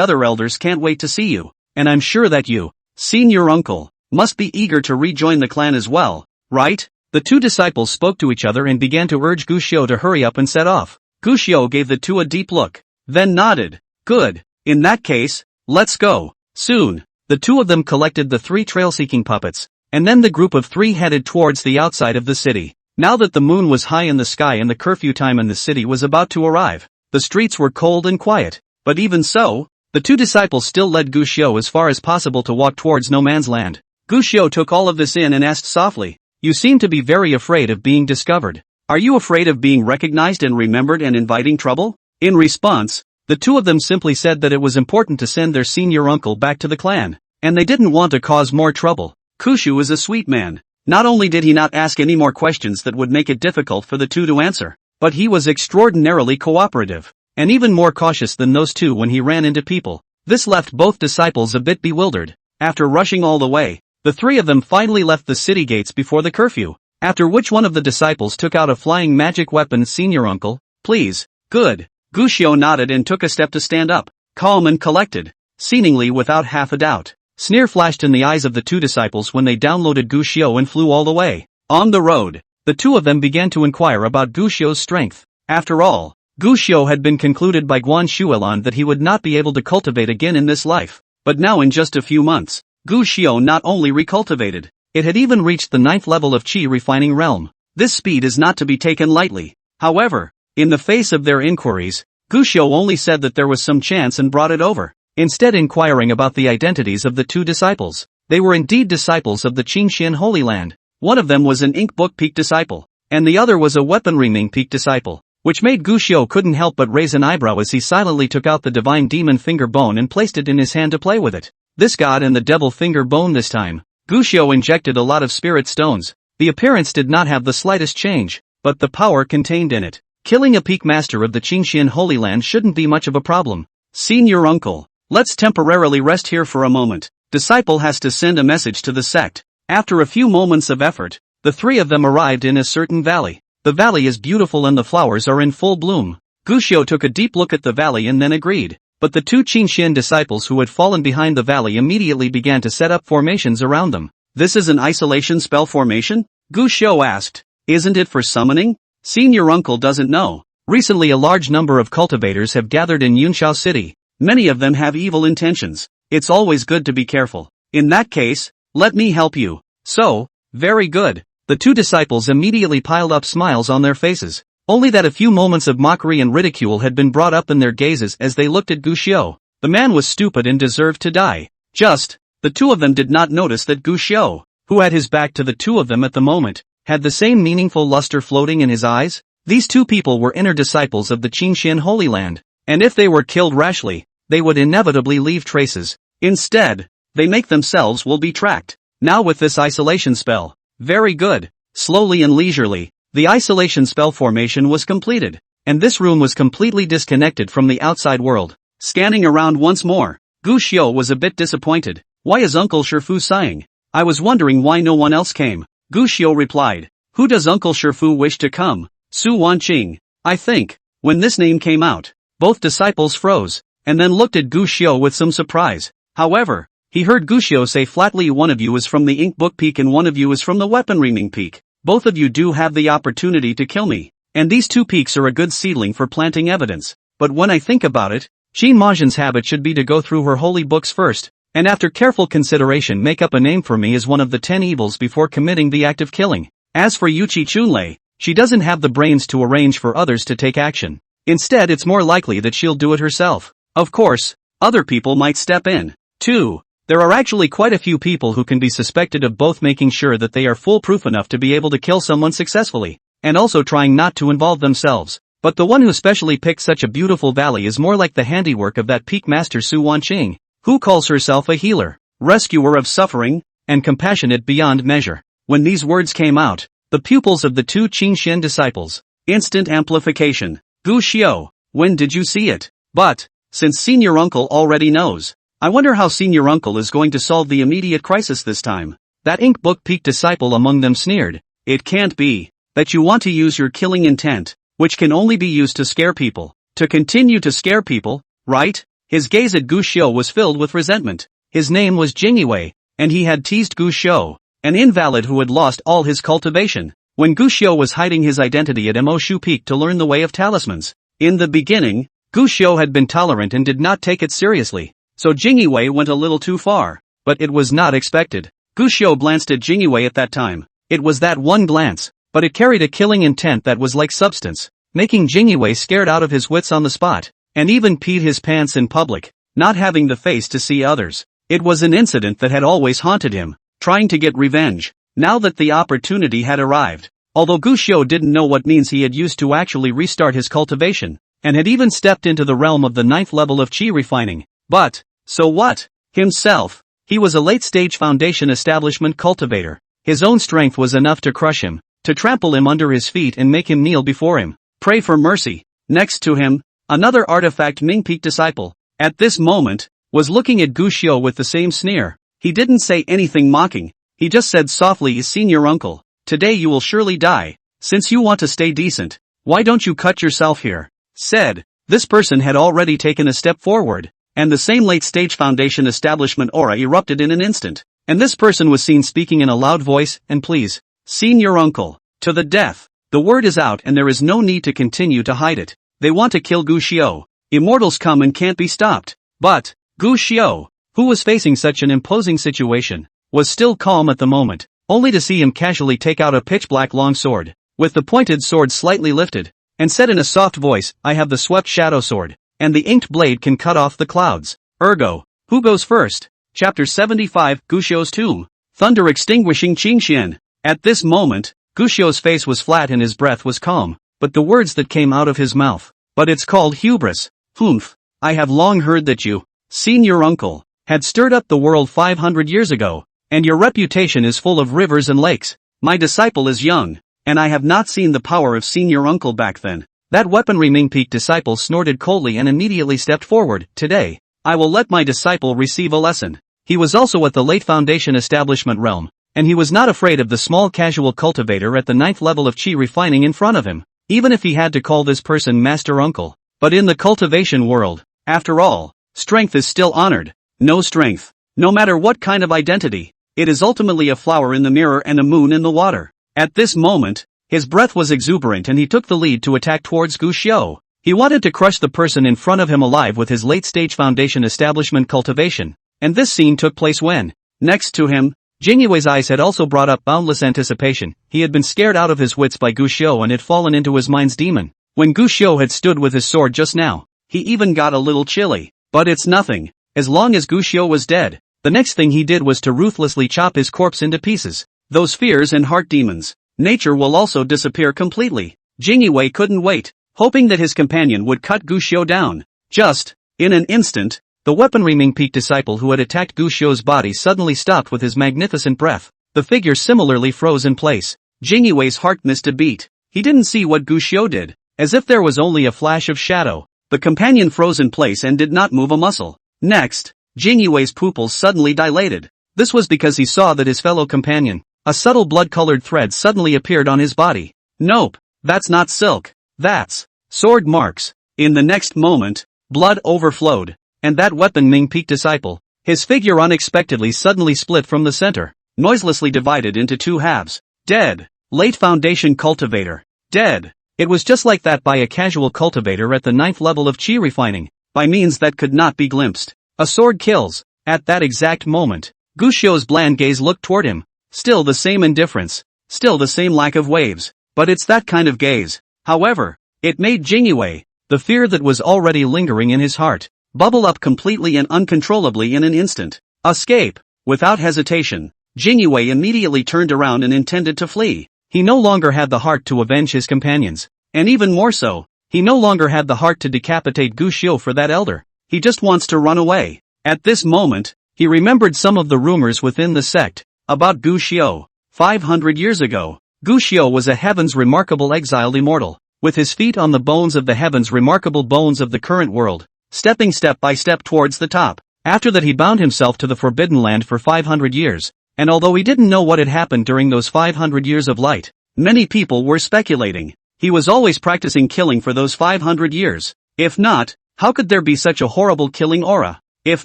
other elders can't wait to see you, and I'm sure that you, senior uncle, must be eager to rejoin the clan as well, right? The two disciples spoke to each other and began to urge Gushio to hurry up and set off. Gushio gave the two a deep look, then nodded. Good. In that case, let's go. Soon, the two of them collected the three trail-seeking puppets, and then the group of three headed towards the outside of the city. Now that the moon was high in the sky and the curfew time in the city was about to arrive, the streets were cold and quiet, but even so, the two disciples still led Gushio as far as possible to walk towards no man's land. Gushio took all of this in and asked softly, "You seem to be very afraid of being discovered. Are you afraid of being recognized and remembered and inviting trouble?" In response, the two of them simply said that it was important to send their senior uncle back to the clan, and they didn't want to cause more trouble. Kushu is a sweet man. Not only did he not ask any more questions that would make it difficult for the two to answer, but he was extraordinarily cooperative, and even more cautious than those two when he ran into people. This left both disciples a bit bewildered. After rushing all the way, the three of them finally left the city gates before the curfew, after which one of the disciples took out a flying magic weapon. Senior uncle, please. Good. Gushio nodded and took a step to stand up, calm and collected, seemingly without half a doubt. Sneer flashed in the eyes of the two disciples when they downloaded Gushio and flew all the way. On the road, the two of them began to inquire about Gushio's strength. After all, Gushio had been concluded by Guan Shuelan that he would not be able to cultivate again in this life, but now in just a few months, Gushio not only recultivated, it had even reached the 9th level of Qi refining realm. This speed is not to be taken lightly. However, in the face of their inquiries, Gushio only said that there was some chance and brought it over, instead inquiring about the identities of the two disciples. They were indeed disciples of the Qingxian Holy Land. One of them was an ink book peak disciple, and the other was a weaponry ming peak disciple, which made Gushio couldn't help but raise an eyebrow as he silently took out the divine demon finger bone and placed it in his hand to play with it. This god and the devil finger bone this time. Gushio injected a lot of spirit stones. The appearance did not have the slightest change, but the power contained in it. Killing a peak master of the Qingxian Holy Land shouldn't be much of a problem. Senior uncle, let's temporarily rest here for a moment. Disciple has to send a message to the sect. After a few moments of effort, the three of them arrived in a certain valley. The valley is beautiful and the flowers are in full bloom. Gushio took a deep look at the valley and then agreed. But the two Qingxian disciples who had fallen behind the valley immediately began to set up formations around them. This is an isolation spell formation? Gushio asked. Isn't it for summoning? Senior uncle doesn't know. Recently a large number of cultivators have gathered in Yunshao City. Many of them have evil intentions. It's always good to be careful. In that case, let me help you. So, very good. The two disciples immediately piled up smiles on their faces. Only that a few moments of mockery and ridicule had been brought up in their gazes as they looked at Gushio. The man was stupid and deserved to die. The two of them did not notice that Gushio, who had his back to the two of them at the moment, had the same meaningful luster floating in his eyes. These two people were inner disciples of the Qingxian Holy Land, and if they were killed rashly, they would inevitably leave traces. Instead, they make themselves will be tracked. Now with this isolation spell. Very good. Slowly and leisurely, the isolation spell formation was completed, and this room was completely disconnected from the outside world. Scanning around once more, Gu Xiu was a bit disappointed. Why is Uncle Shifu sighing? I was wondering why no one else came. Gu Xiu replied. Who does Uncle Shifu wish to come? Su Wanqing. I think. When this name came out, both disciples froze, and then looked at Gu Xiu with some surprise. However, he heard Gu Xiu say flatly, one of you is from the ink book peak and one of you is from the weapon reaming peak. Both of you do have the opportunity to kill me. And these two peaks are a good seedling for planting evidence. But when I think about it, Qin Majin's habit should be to go through her holy books first, and after careful consideration make up a name for me as one of the 10 evils before committing the act of killing. As for Yuqi Chunlei, she doesn't have the brains to arrange for others to take action. Instead, it's more likely that she'll do it herself. Of course, other people might step in, too. There are actually quite a few people who can be suspected of both making sure that they are foolproof enough to be able to kill someone successfully, and also trying not to involve themselves. But the one who specially picked such a beautiful valley is more like the handiwork of that peak master Su Wanqing, who calls herself a healer, rescuer of suffering, and compassionate beyond measure. When these words came out, the pupils of the two Qingxian disciples, instant amplification. Gu Xiu, when did you see it? But, since Senior Uncle already knows, I wonder how Senior Uncle is going to solve the immediate crisis this time. That ink book peak disciple among them sneered. It can't be that you want to use your killing intent, which can only be used to scare people, to continue to scare people, right? His gaze at Gu Xiu was filled with resentment. His name was Jingyue, and he had teased Gu Xiu, an invalid who had lost all his cultivation, when Gu Xiu was hiding his identity at Mo Shu Peak to learn the way of talismans. In the beginning, Gu Xiu had been tolerant and did not take it seriously, so Jingyue went a little too far, but it was not expected. Gu Xiu glanced at Jingyue at that time. It was that one glance, but it carried a killing intent that was like substance, making Jingyue scared out of his wits on the spot, and even peed his pants in public, not having the face to see others. It was an incident that had always haunted him, trying to get revenge, now that the opportunity had arrived. Although Gu Xiu didn't know what means he had used to actually restart his cultivation, and had even stepped into the realm of the 9th level of qi refining. But, so what? Himself, he was a late-stage foundation establishment cultivator. His own strength was enough to crush him, to trample him under his feet and make him kneel before him, pray for mercy. Next to him, another artifact Ming Peak disciple, at this moment, was looking at Gu Xiu with the same sneer. He didn't say anything mocking, he just said softly, Senior Uncle, today you will surely die. Since you want to stay decent, why don't you cut yourself here? Said. This person had already taken a step forward, and the same late-stage foundation establishment aura erupted in an instant, and this person was seen speaking in a loud voice, and please, Senior Uncle, to the death. The word is out and there is no need to continue to hide it. They want to kill Gu Xiu. Immortals come and can't be stopped. But, Gu Xiu, who was facing such an imposing situation, was still calm at the moment, only to see him casually take out a pitch-black long sword, with the pointed sword slightly lifted, and said in a soft voice, I have the swept shadow sword, and the inked blade can cut off the clouds. Ergo, who goes first? Chapter 75, Gu Xiu's Tomb. Thunder extinguishing Qingxian. At this moment, Gu Xiu's face was flat and his breath was calm, but the words that came out of his mouth, but it's called hubris. Humph. I have long heard that you, Senior Uncle, had stirred up the world 500 years ago, and your reputation is full of rivers and lakes. My disciple is young, and I have not seen the power of Senior Uncle back then. That weaponry Ming Peak disciple snorted coldly and immediately stepped forward. Today, I will let my disciple receive a lesson. He was also at the late foundation establishment realm, and he was not afraid of the small casual cultivator at the 9th level of qi refining in front of him, even if he had to call this person Master Uncle. But in the cultivation world, after all, strength is still honored. No strength, no matter what kind of identity, it is ultimately a flower in the mirror and a moon in the water. At this moment, his breath was exuberant and he took the lead to attack towards Gu Xiu. He wanted to crush the person in front of him alive with his late-stage foundation establishment cultivation, and this scene took place when, next to him, Jingyue's eyes had also brought up boundless anticipation. He had been scared out of his wits by Gu Xiu and had fallen into his mind's demon. When Gu Xiu had stood with his sword just now, he even got a little chilly. But it's nothing, as long as Gu Xiu was dead. The next thing he did was to ruthlessly chop his corpse into pieces. Those fears and heart demons, nature will also disappear completely. Jingyue couldn't wait, hoping that his companion would cut Gu Xiu down. Just, in an instant, the weaponry Ming Peak disciple who had attacked Gu Xiu's body suddenly stopped with his magnificent breath. The figure similarly froze in place. Jingyue's heart missed a beat. He didn't see what Gu Xiu did. As if there was only a flash of shadow, the companion froze in place and did not move a muscle. Next, Jingyue's pupils suddenly dilated. This was because he saw that his fellow companion, a subtle blood-colored thread suddenly appeared on his body. Nope, that's not silk. That's sword marks. In the next moment, blood overflowed, and that weapon Ming Peak disciple, his figure unexpectedly suddenly split from the center, noiselessly divided into two halves. Dead. Late Foundation cultivator. Dead. It was just like that by a casual cultivator at the 9th level of chi refining, by means that could not be glimpsed. A sword kills. At that exact moment, Gushio's bland gaze looked toward him. Still the same indifference. Still the same lack of waves. But it's that kind of gaze. However, it made Jingyue, the fear that was already lingering in his heart, bubble up completely and uncontrollably in an instant. Escape. Without hesitation, Jingyue immediately turned around and intended to flee. He no longer had the heart to avenge his companions. And even more so, he no longer had the heart to decapitate Gushio for that elder. He just wants to run away. At this moment, he remembered some of the rumors within the sect about Gushio. 500 years ago, Gushio was a heaven's remarkable exiled immortal, with his feet on the bones of the heaven's remarkable bones of the current world, stepping step by step towards the top. After that he bound himself to the Forbidden Land for 500 years, and although he didn't know what had happened during those 500 years of light, many people were speculating. He was always practicing killing for those 500 years. If not, how could there be such a horrible killing aura? If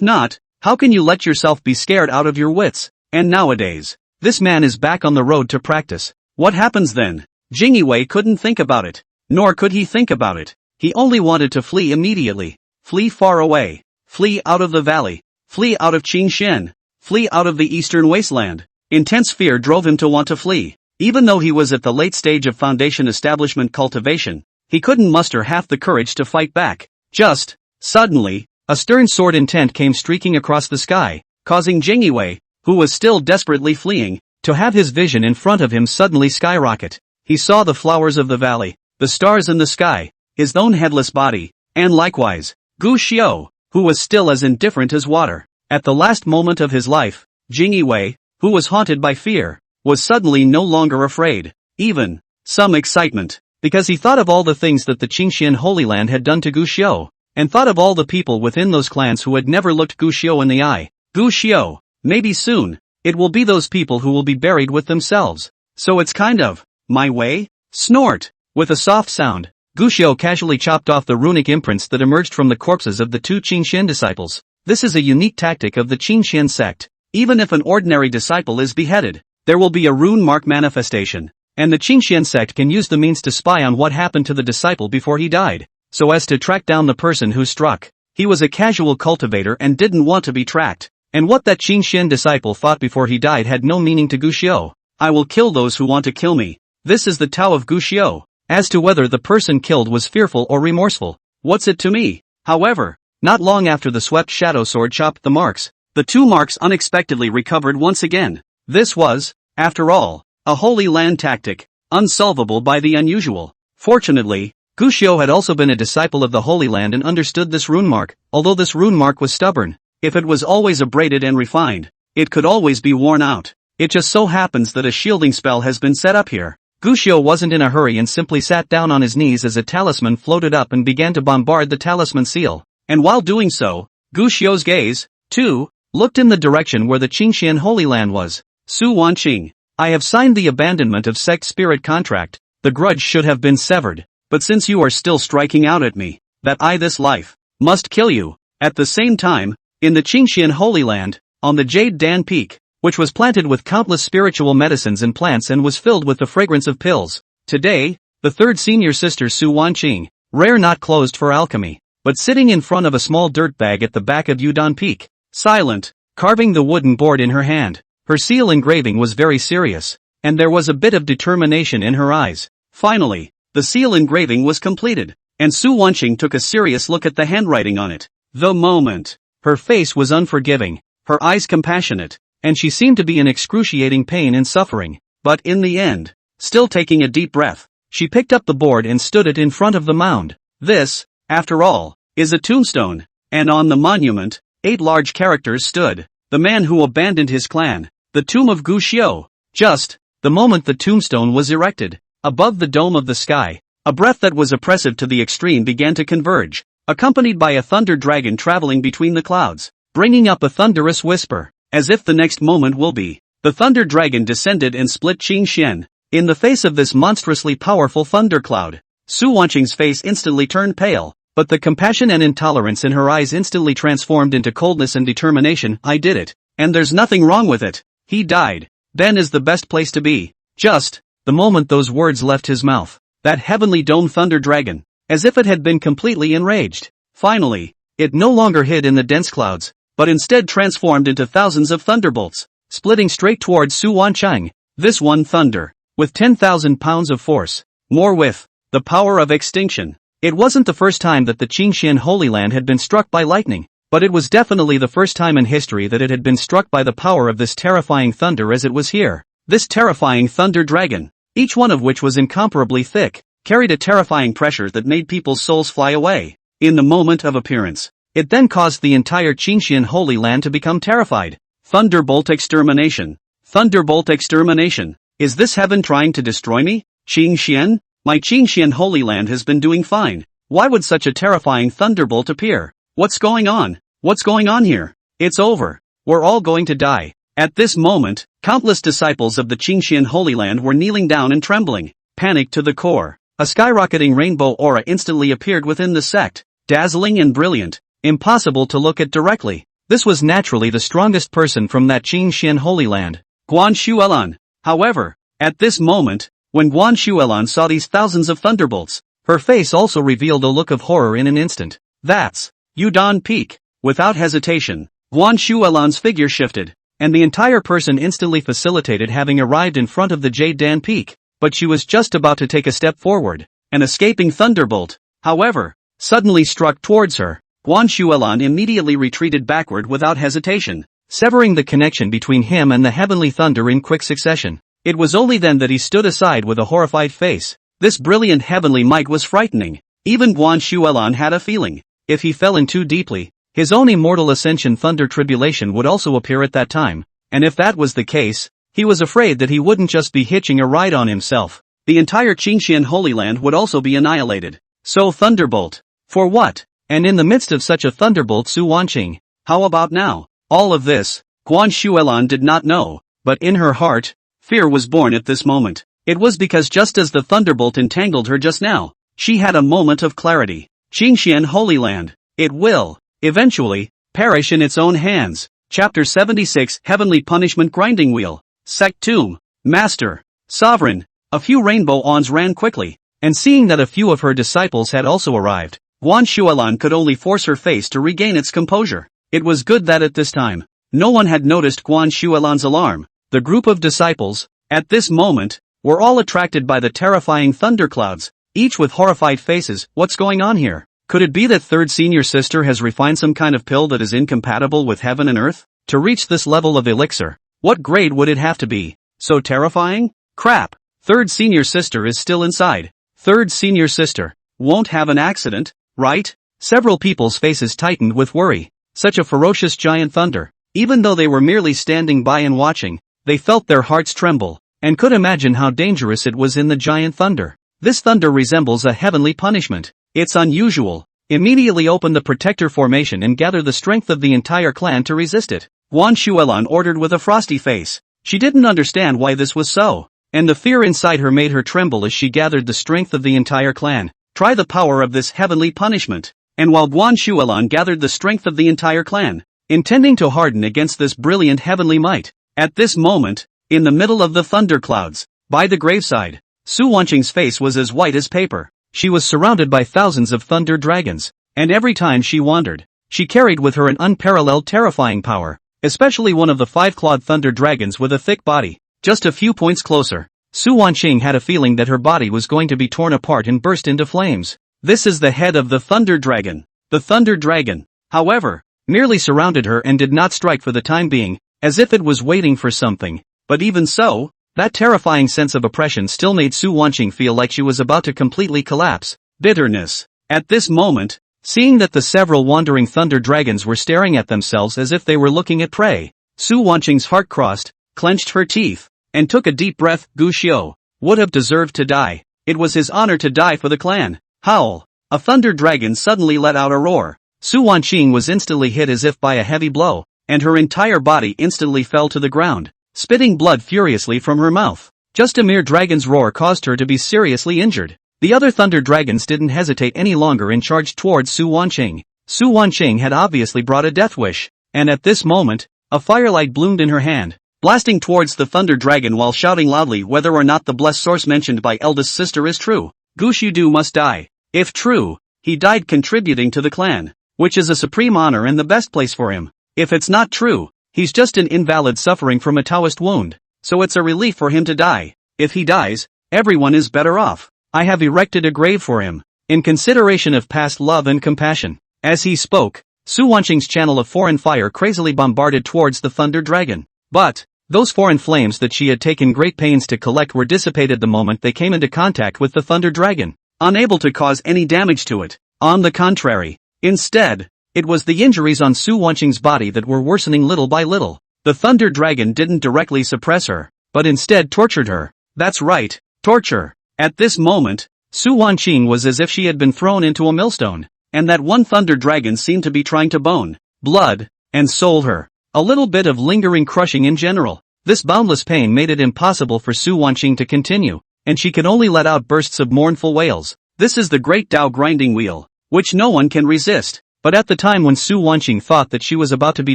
not, how can you let yourself be scared out of your wits? And nowadays, this man is back on the road to practice. What happens then? Jingyue couldn't think about it. Nor could he think about it. He only wanted to flee immediately. Flee far away. Flee out of the valley. Flee out of Qingshen. Flee out of the eastern wasteland. Intense fear drove him to want to flee. Even though he was at the late stage of foundation establishment cultivation, he couldn't muster half the courage to fight back. Just, suddenly, a stern sword intent came streaking across the sky, causing Jingyue, who was still desperately fleeing, to have his vision in front of him suddenly skyrocket. He saw the flowers of the valley, the stars in the sky, his own headless body, and likewise, Gushio, who was still as indifferent as water. At the last moment of his life, Jingyue, who was haunted by fear, was suddenly no longer afraid. Even, some excitement, because he thought of all the things that the Qingshan Holy Land had done to Gushio, and thought of all the people within those clans who had never looked Gushio in the eye. Gushio, maybe soon, it will be those people who will be buried with themselves. So it's kind of, my way? Snort! With a soft sound, Gushio casually chopped off the runic imprints that emerged from the corpses of the two Qingshan disciples. This is a unique tactic of the Qingshan sect. Even if an ordinary disciple is beheaded, there will be a rune mark manifestation, and the Qingshan sect can use the means to spy on what happened to the disciple before he died, so as to track down the person who struck. He was a casual cultivator and didn't want to be tracked, and what that Qingshan disciple thought before he died had no meaning to Gushio. I will kill those who want to kill me. This is the Tao of Gushio. As to whether the person killed was fearful or remorseful, what's it to me? However, not long after the swept shadow sword chopped the marks, the two marks unexpectedly recovered once again. This was, after all, a Holy Land tactic, unsolvable by the unusual. Fortunately, Gushio had also been a disciple of the Holy Land and understood this rune mark. Although this rune mark was stubborn, if it was always abraded and refined, it could always be worn out. It just so happens that a shielding spell has been set up here. Gushio wasn't in a hurry and simply sat down on his knees as a talisman floated up and began to bombard the talisman seal. And while doing so, Gushio's gaze, too, looked in the direction where the Qingshan Holy Land was. Su Wanqing, I have signed the abandonment of sect spirit contract. The grudge should have been severed, but since you are still striking out at me, that I this life must kill you. At the same time, in the Qingshan Holy Land, on the Jade Dan Peak, which was planted with countless spiritual medicines and plants and was filled with the fragrance of pills. Today, the third senior sister Su Wanqing, rare not closed for alchemy, but sitting in front of a small dirt bag at the back of Yudon Peak, silent, carving the wooden board in her hand. Her seal engraving was very serious, and there was a bit of determination in her eyes. Finally, the seal engraving was completed, and Su Wanqing took a serious look at the handwriting on it. The moment, her face was unforgiving, her eyes compassionate, and she seemed to be in excruciating pain and suffering. But in the end, still taking a deep breath, she picked up the board and stood it in front of the mound. This, after all, is a tombstone, and on the monument, 8 large characters stood. The man who abandoned his clan, the tomb of Gushio. Just, the moment the tombstone was erected, above the dome of the sky, a breath that was oppressive to the extreme began to converge, accompanied by a thunder dragon traveling between the clouds. bringing up a thunderous whisper, as if the next moment will be. The thunder dragon descended and split Qing Xian. In the face of this monstrously powerful thundercloud, Su Wanqing's face instantly turned pale, but the compassion and intolerance in her eyes instantly transformed into coldness and determination. I did it, and there's nothing wrong with it. He died. Then is the best place to be. Just, the moment those words left his mouth, that heavenly domed thunder dragon, as if it had been completely enraged. Finally, it no longer hid in the dense clouds, but instead transformed into thousands of thunderbolts, splitting straight towards Su Wanqing. This one thunder, with 10,000 pounds of force, more with the power of extinction. It wasn't the first time that the Qingxian Holy Land had been struck by lightning, but it was definitely the first time in history that it had been struck by the power of this terrifying thunder as it was here. This terrifying thunder dragon, each one of which was incomparably thick, carried a terrifying pressure that made people's souls fly away. In the moment of appearance, it then caused the entire Qingxian Holy Land to become terrified. Thunderbolt extermination. Thunderbolt extermination. Is this heaven trying to destroy me? Qingxian? My Qingxian Holy Land has been doing fine. Why would such a terrifying thunderbolt appear? What's going on? What's going on here? It's over. We're all going to die. At this moment, countless disciples of the Qingxian Holy Land were kneeling down and trembling, panicked to the core. A skyrocketing rainbow aura instantly appeared within the sect, dazzling and brilliant, impossible to look at directly. This was naturally the strongest person from that Qingxian Holy Land, Guan Xuelan. However, at this moment, when Guan Xuelan saw these thousands of thunderbolts, her face also revealed a look of horror in an instant. That's Yudon Peak. Without hesitation, Guan Xuelan's figure shifted, and the entire person instantly facilitated having arrived in front of the Jade Dan Peak. But she was just about to take a step forward. An escaping thunderbolt, however, suddenly struck towards her. Guan Xuelan immediately retreated backward without hesitation, severing the connection between him and the heavenly thunder in quick succession. It was only then that he stood aside with a horrified face. This brilliant heavenly might was frightening. Even Guan Xuelan had a feeling. If he fell in too deeply, his own immortal ascension thunder tribulation would also appear at that time. And if that was the case, he was afraid that he wouldn't just be hitching a ride on himself. The entire Qingxian Holy Land would also be annihilated. So thunderbolt. For what? And in the midst of such a thunderbolt, Su Wanqing. How about now? All of this, Guan Xuelan did not know, but in her heart, fear was born at this moment. It was because just as the thunderbolt entangled her just now, she had a moment of clarity. Qingxian Holy Land. It will, eventually, perish in its own hands. Chapter 76 Heavenly Punishment Grinding Wheel. Sect Tomb. Master. Sovereign. A few rainbow ons ran quickly, and seeing that a few of her disciples had also arrived, Guan Xuelan could only force her face to regain its composure. It was good that at this time, no one had noticed Guan Xuelan's alarm. The group of disciples, at this moment, were all attracted by the terrifying thunderclouds, each with horrified faces. What's going on here? Could it be that third senior sister has refined some kind of pill that is incompatible with heaven and earth? To reach this level of elixir, what grade would it have to be? So terrifying? Crap. Third senior sister is still inside. Third senior sister won't have an accident, right? Several people's faces tightened with worry. Such a ferocious giant thunder. Even though they were merely standing by and watching, they felt their hearts tremble, and could imagine how dangerous it was in the giant thunder. This thunder resembles a heavenly punishment. It's unusual. Immediately open the protector formation and gather the strength of the entire clan to resist it. Guan Xuelan ordered with a frosty face. She didn't understand why this was so, and the fear inside her made her tremble as she gathered the strength of the entire clan. Try the power of this heavenly punishment. And while Guan Xuelan gathered the strength of the entire clan, intending to harden against this brilliant heavenly might, at this moment, in the middle of the thunderclouds, by the graveside, Su Wanqing's face was as white as paper. She was surrounded by thousands of thunder dragons, and every time she wandered, she carried with her an unparalleled terrifying power, especially one of the five-clawed thunder dragons with a thick body. Just a few points closer, Su Wanqing had a feeling that her body was going to be torn apart and burst into flames. This is the head of the thunder dragon. The thunder dragon, however, merely surrounded her and did not strike for the time being, as if it was waiting for something. But even so, that terrifying sense of oppression still made Su Wanqing feel like she was about to completely collapse. Bitterness. At this moment, seeing that the several wandering thunder dragons were staring at themselves as if they were looking at prey, Su Wanqing's heart crossed, clenched her teeth, and took a deep breath. Gu Xiu would have deserved to die. It was his honor to die for the clan. Howl. A thunder dragon suddenly let out a roar. Su Wanqing was instantly hit as if by a heavy blow, and her entire body instantly fell to the ground, spitting blood furiously from her mouth. Just a mere dragon's roar caused her to be seriously injured. The other thunder dragons didn't hesitate any longer and charged towards Su Wanqing. Su Wanqing had obviously brought a death wish, and at this moment, a firelight bloomed in her hand, blasting towards the thunder dragon while shouting loudly whether or not the blessed source mentioned by eldest sister is true. Gu Shudu must die. If true, he died contributing to the clan, which is a supreme honor and the best place for him. If it's not true, he's just an invalid suffering from a Taoist wound, so it's a relief for him to die. If he dies, everyone is better off. I have erected a grave for him, in consideration of past love and compassion. As he spoke, Su Wanqing's channel of foreign fire crazily bombarded towards the thunder dragon. But those foreign flames that she had taken great pains to collect were dissipated the moment they came into contact with the thunder dragon, unable to cause any damage to it. On the contrary, instead, it was the injuries on Su Wanqing's body that were worsening little by little. The thunder dragon didn't directly suppress her, but instead tortured her. That's right, torture. At this moment, Su Wanqing was as if she had been thrown into a millstone, and that one thunder dragon seemed to be trying to bone, blood, and soul her. A little bit of lingering crushing in general. This boundless pain made it impossible for Su Wanqing to continue, and she could only let out bursts of mournful wails. This is the great Tao grinding wheel, which no one can resist. But at the time when Su Wanqing thought that she was about to be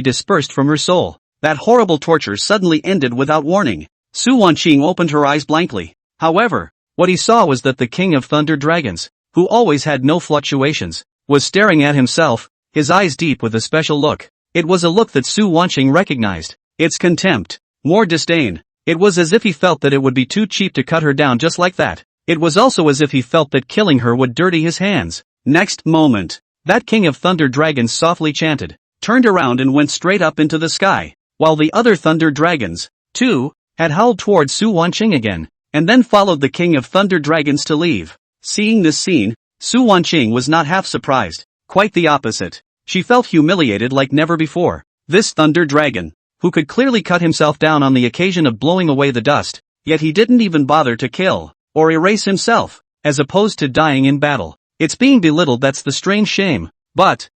dispersed from her soul, that horrible torture suddenly ended without warning. Su Wanqing opened her eyes blankly. However, what he saw was that the king of thunder dragons, who always had no fluctuations, was staring at himself, his eyes deep with a special look. It was a look that Su Wanqing recognized. It's contempt, more disdain. It was as if he felt that it would be too cheap to cut her down just like that. It was also as if he felt that killing her would dirty his hands. Next moment, that king of thunder dragons softly chanted, turned around and went straight up into the sky, while the other thunder dragons, too, had howled towards Su Wanqing again, and then followed the king of thunder dragons to leave. Seeing this scene, Su Wanqing was not half surprised, quite the opposite. She felt humiliated like never before. This thunder dragon, who could clearly cut himself down on the occasion of blowing away the dust, yet he didn't even bother to kill, or erase himself, as opposed to dying in battle. It's being belittled that's the strange shame. But,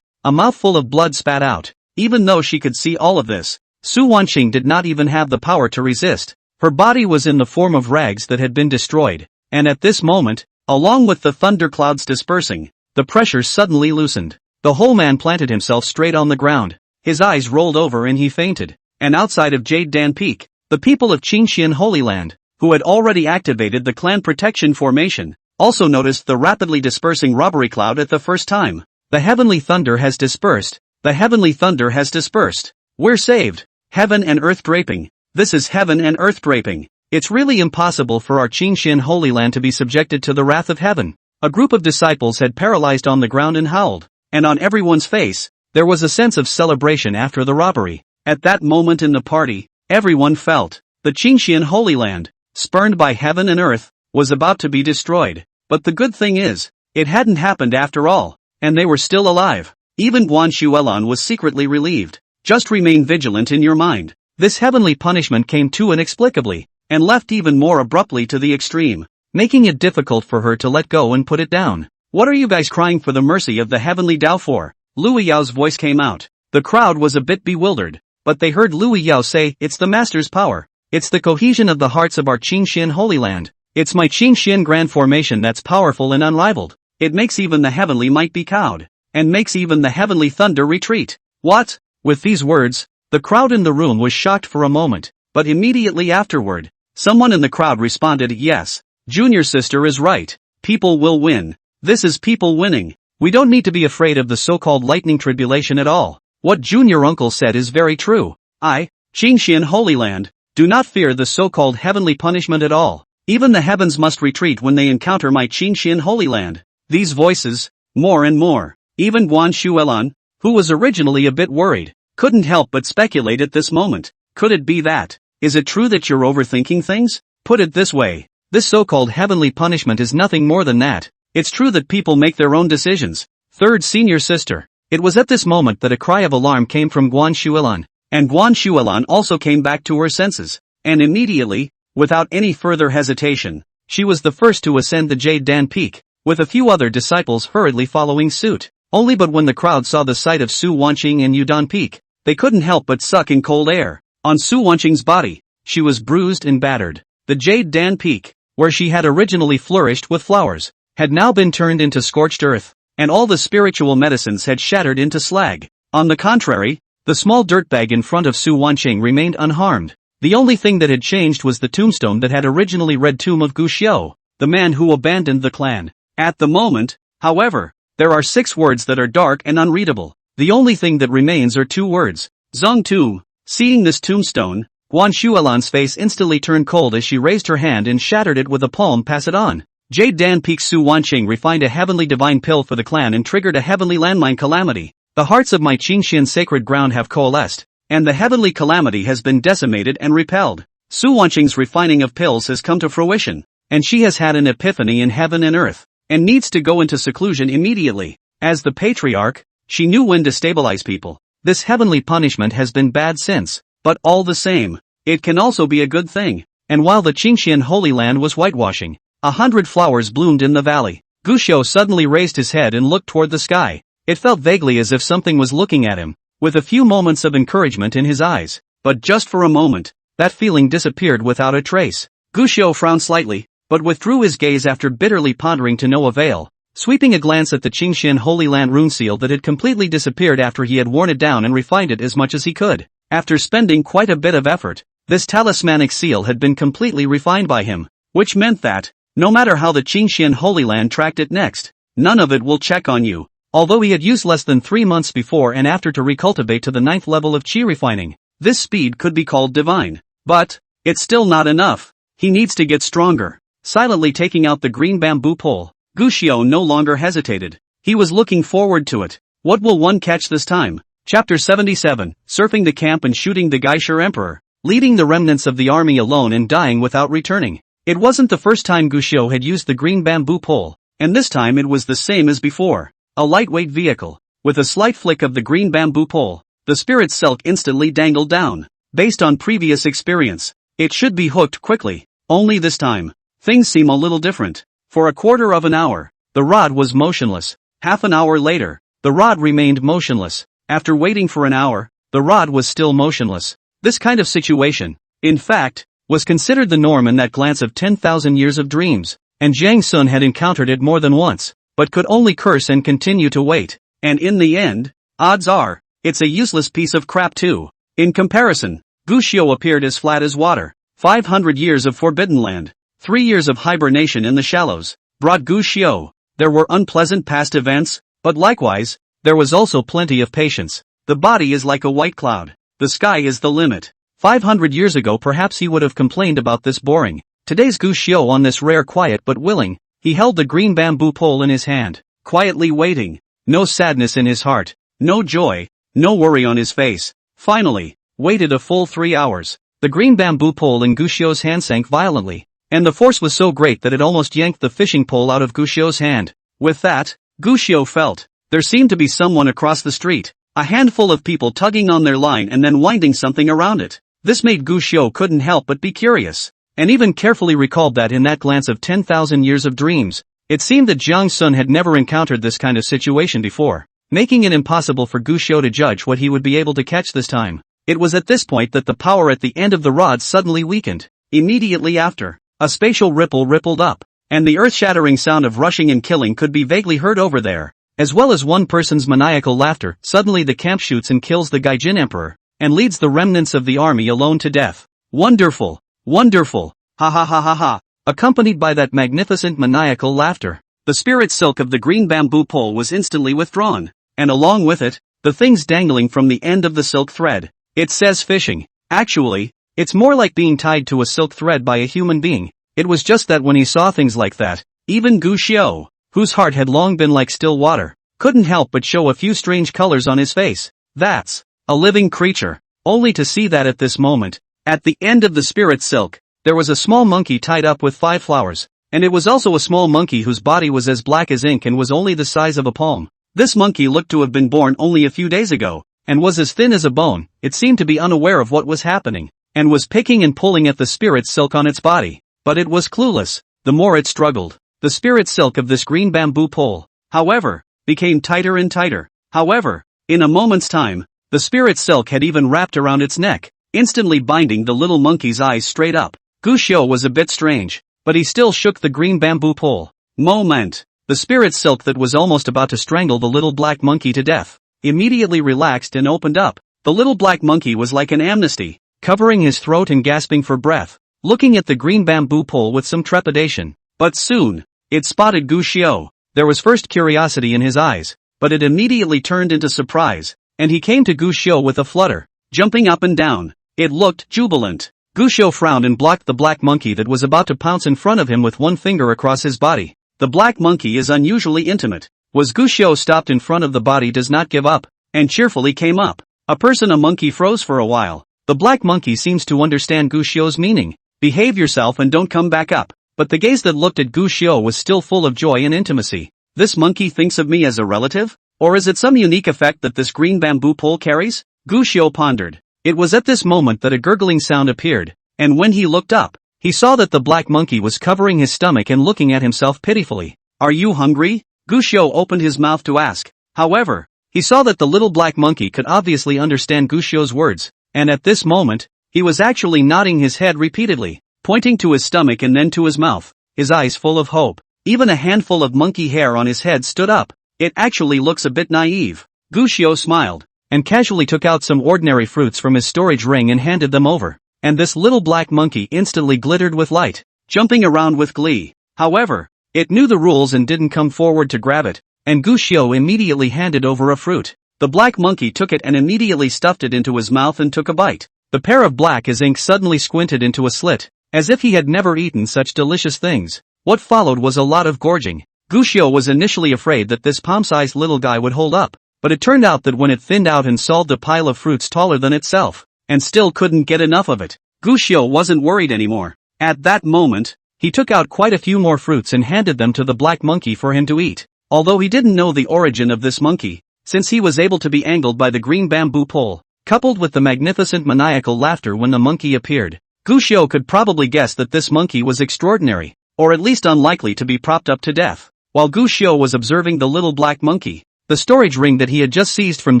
a mouthful of blood spat out. Even though she could see all of this, Su Wanqing did not even have the power to resist. Her body was in the form of rags that had been destroyed, and at this moment, along with the thunderclouds dispersing, the pressure suddenly loosened. The whole man planted himself straight on the ground. His eyes rolled over and he fainted. And outside of Jade Dan Peak, the people of Qingxian Holy Land, who had already activated the clan protection formation, also noticed the rapidly dispersing robbery cloud at the first time. The heavenly thunder has dispersed. The heavenly thunder has dispersed. We're saved. Heaven and earth draping. This is heaven and earth draping. It's really impossible for our Qingxian Holy Land to be subjected to the wrath of heaven. A group of disciples had paralyzed on the ground and howled, and on everyone's face, there was a sense of celebration after the robbery. At that moment in the party, everyone felt the Qingxian Holy Land, spurned by heaven and earth, was about to be destroyed. But the good thing is, it hadn't happened after all, and they were still alive. Even Guan Shuelan was secretly relieved. Just remain vigilant in your mind. This heavenly punishment came too inexplicably, and left even more abruptly to the extreme, making it difficult for her to let go and put it down. What are you guys crying for the mercy of the heavenly Tao for? Lui Yao's voice came out. The crowd was a bit bewildered, but they heard Lui Yao say, it's the master's power. It's the cohesion of the hearts of our Qingxian Holy Land. It's my Qingxian grand formation that's powerful and unrivaled. It makes even the heavenly might be cowed, and makes even the heavenly thunder retreat. What? With these words, the crowd in the room was shocked for a moment, but immediately afterward, someone in the crowd responded, yes, Junior sister is right. People will win. This is people winning. We don't need to be afraid of the so-called lightning tribulation at all. What Junior uncle said is very true. Qingxian Holy Land, do not fear the so-called heavenly punishment at all. Even the heavens must retreat when they encounter my Qingxian Holy Land. These voices, more and more. Even Guan Shuelan, who was originally a bit worried, couldn't help but speculate at this moment. Could it be that? Is it true that you're overthinking things? Put it this way. This so-called heavenly punishment is nothing more than that. It's true that people make their own decisions. Third senior sister. It was at this moment that a cry of alarm came from Guan Shuelan, and Guan Shuelan also came back to her senses, and immediately, without any further hesitation, she was the first to ascend the Jade Dan Peak, with a few other disciples hurriedly following suit. Only but when the crowd saw the sight of Su Wanqing and Yudon Peak, they couldn't help but suck in cold air. On Su Wanqing's body, she was bruised and battered. The Jade Dan Peak, where she had originally flourished with flowers, had now been turned into scorched earth, and all the spiritual medicines had shattered into slag. On the contrary, the small dirtbag in front of Su Wanqing remained unharmed. The only thing that had changed was the tombstone that had originally read Tomb of Guxiu, the man who abandoned the clan. At the moment, however, there are 6 words that are dark and unreadable. The only thing that remains are 2 words. Zong Tu. Seeing this tombstone, Guan Shuelan's face instantly turned cold as she raised her hand and shattered it with a palm. Pass it on. Jade Dan Peak. Su Wanqing refined a heavenly divine pill for the clan and triggered a heavenly landmine calamity. The hearts of my Qingxian sacred ground have coalesced, and the heavenly calamity has been decimated and repelled. Su Wanqing's refining of pills has come to fruition, and she has had an epiphany in heaven and earth, and needs to go into seclusion immediately. As the patriarch, she knew when to stabilize people. This heavenly punishment has been bad since, but all the same, it can also be a good thing. And while the Qingxian Holy Land was whitewashing, 100 flowers bloomed in the valley. Guxiu suddenly raised his head and looked toward the sky. It felt vaguely as if something was looking at him, with a few moments of encouragement in his eyes. But just for a moment, that feeling disappeared without a trace. Guxiu frowned slightly, but withdrew his gaze after bitterly pondering to no avail, sweeping a glance at the Qingxian Holy Land rune seal that had completely disappeared after he had worn it down and refined it as much as he could. After spending quite a bit of effort, this talismanic seal had been completely refined by him, which meant that, no matter how the Qingxian Holy Land tracked it next, none of it will check on you. Although he had used less than 3 months before and after to recultivate to the 9th level of Qi refining, this speed could be called divine. But, it's still not enough. He needs to get stronger. Silently taking out the green bamboo pole, Guxiu no longer hesitated. He was looking forward to it. What will one catch this time? Chapter 77, Surfing the Camp and Shooting the Gaisher Emperor, leading the remnants of the army alone and dying without returning. It wasn't the first time Guxiu had used the green bamboo pole, and this time it was the same as before. A lightweight vehicle. With a slight flick of the green bamboo pole, the spirit silk instantly dangled down. Based on previous experience, it should be hooked quickly. Only this time, things seem a little different. For a quarter of an hour, the rod was motionless. Half an hour later, the rod remained motionless. After waiting for an hour, the rod was still motionless. This kind of situation, in fact, was considered the norm in that glance of 10,000 years of dreams, and Jiang Sun had encountered it more than once, but could only curse and continue to wait. And in the end, odds are, it's a useless piece of crap too. In comparison, Guxiu appeared as flat as water. 500 years of forbidden land, 3 years of hibernation in the shallows, brought Guxiu. There were unpleasant past events, but likewise, there was also plenty of patience. The body is like a white cloud. The sky is the limit. 500 years ago perhaps he would have complained about this boring. Today's Guxiu on this rare quiet but willing. He held the green bamboo pole in his hand, quietly waiting. No sadness in his heart, no joy, no worry on his face. Finally, waited a full 3 hours. The green bamboo pole in Guxiu's hand sank violently, and the force was so great that it almost yanked the fishing pole out of Guxiu's hand. With that, Guxiu felt there seemed to be someone across the street, a handful of people tugging on their line and then winding something around it. This made Guxiu couldn't help but be curious, and even carefully recalled that in that glance of 10,000 years of dreams, it seemed that Jiang Sun had never encountered this kind of situation before, making it impossible for Guxiu to judge what he would be able to catch this time. It was at this point that the power at the end of the rod suddenly weakened. Immediately after, a spatial ripple rippled up, and the earth-shattering sound of rushing and killing could be vaguely heard over there, as well as one person's maniacal laughter. Suddenly the camp shoots and kills the Gaijin Emperor, and leads the remnants of the army alone to death. Wonderful! Wonderful! Ha ha ha ha ha! Accompanied by that magnificent maniacal laughter, the spirit silk of the green bamboo pole was instantly withdrawn, and along with it, the things dangling from the end of the silk thread. It says fishing. Actually, it's more like being tied to a silk thread by a human being. It was just that when he saw things like that, even Guxiu, whose heart had long been like still water, couldn't help but show a few strange colors on his face. That's a living creature. Only to see that at this moment, at the end of the spirit silk, there was a small monkey tied up with 5 flowers, and it was also a small monkey whose body was as black as ink and was only the size of a palm. This monkey looked to have been born only a few days ago, and was as thin as a bone. It seemed to be unaware of what was happening, and was picking and pulling at the spirit silk on its body. But it was clueless, the more it struggled. The spirit silk of this green bamboo pole, however, became tighter and tighter. However, in a moment's time, the spirit silk had even wrapped around its neck, instantly binding the little monkey's eyes straight up. Gushio was a bit strange, but he still shook the green bamboo pole. Moment. The spirit silk that was almost about to strangle the little black monkey to death immediately relaxed and opened up. The little black monkey was like an amnesty, covering his throat and gasping for breath, looking at the green bamboo pole with some trepidation. But soon, it spotted Gushio. There was first curiosity in his eyes, but it immediately turned into surprise, and he came to Gushio with a flutter, jumping up and down. It looked jubilant. Gushio frowned and blocked the black monkey that was about to pounce in front of him with one finger across his body. The black monkey is unusually intimate. Was Gushio stopped in front of the body does not give up, and cheerfully came up. A monkey froze for a while. The black monkey seems to understand Gushio's meaning. Behave yourself and don't come back up. But the gaze that looked at Gushio was still full of joy and intimacy. This monkey thinks of me as a relative? Or is it some unique effect that this green bamboo pole carries? Gushio pondered. It was at this moment that a gurgling sound appeared, and when he looked up, he saw that the black monkey was covering his stomach and looking at himself pitifully. Are you hungry? Gushio opened his mouth to ask. However, he saw that the little black monkey could obviously understand Gushio's words, and at this moment, he was actually nodding his head repeatedly, pointing to his stomach and then to his mouth, his eyes full of hope. Even a handful of monkey hair on his head stood up. It actually looks a bit naive. Gushio smiled, and casually took out some ordinary fruits from his storage ring and handed them over. And this little black monkey instantly glittered with light, jumping around with glee. However, it knew the rules and didn't come forward to grab it, and Gushio immediately handed over a fruit. The black monkey took it and immediately stuffed it into his mouth and took a bite. The pair of black as ink suddenly squinted into a slit, as if he had never eaten such delicious things. What followed was a lot of gorging. Gushio was initially afraid that this palm-sized little guy would hold up, but it turned out that when it thinned out and solved a pile of fruits taller than itself, and still couldn't get enough of it, Gushio wasn't worried anymore. At that moment, he took out quite a few more fruits and handed them to the black monkey for him to eat. Although he didn't know the origin of this monkey, since he was able to be angled by the green bamboo pole, coupled with the magnificent maniacal laughter when the monkey appeared, Gushio could probably guess that this monkey was extraordinary, or at least unlikely to be propped up to death. While Gushio was observing the little black monkey, the storage ring that he had just seized from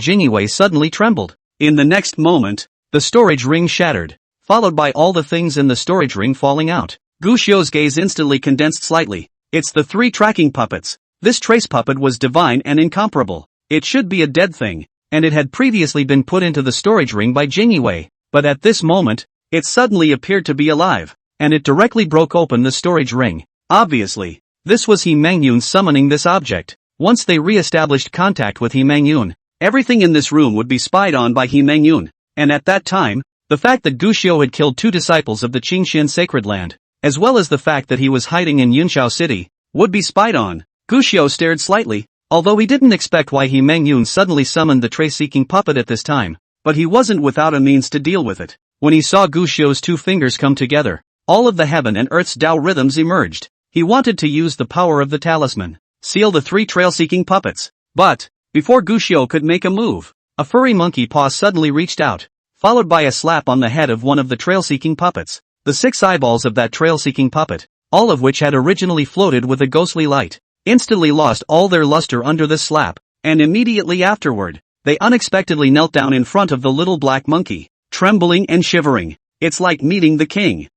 Jiniwei suddenly trembled. In the next moment, the storage ring shattered, followed by all the things in the storage ring falling out. Gushio's gaze instantly condensed slightly. It's the 3 tracking puppets. This trace puppet was divine and incomparable. It should be a dead thing, and it had previously been put into the storage ring by Jiniwei, but at this moment, it suddenly appeared to be alive, and it directly broke open the storage ring. Obviously, this was He Mangyun summoning this object. Once they re-established contact with He Mangyun, everything in this room would be spied on by He Mangyun, and at that time, the fact that Gushio had killed 2 disciples of the Qingxian sacred land, as well as the fact that he was hiding in Yunshao City, would be spied on. Gushio stared slightly, although he didn't expect why He Mangyun suddenly summoned the trace-seeking puppet at this time, but he wasn't without a means to deal with it. When he saw Gushio's 2 fingers come together, all of the heaven and earth's Tao rhythms emerged. He wanted to use the power of the talisman, seal the 3 trail-seeking puppets. But, before Gushio could make a move, a furry monkey paw suddenly reached out, followed by a slap on the head of one of the trail-seeking puppets. The 6 eyeballs of that trail-seeking puppet, all of which had originally floated with a ghostly light, instantly lost all their luster under this slap, and immediately afterward, they unexpectedly knelt down in front of the little black monkey, trembling and shivering. It's like meeting the king.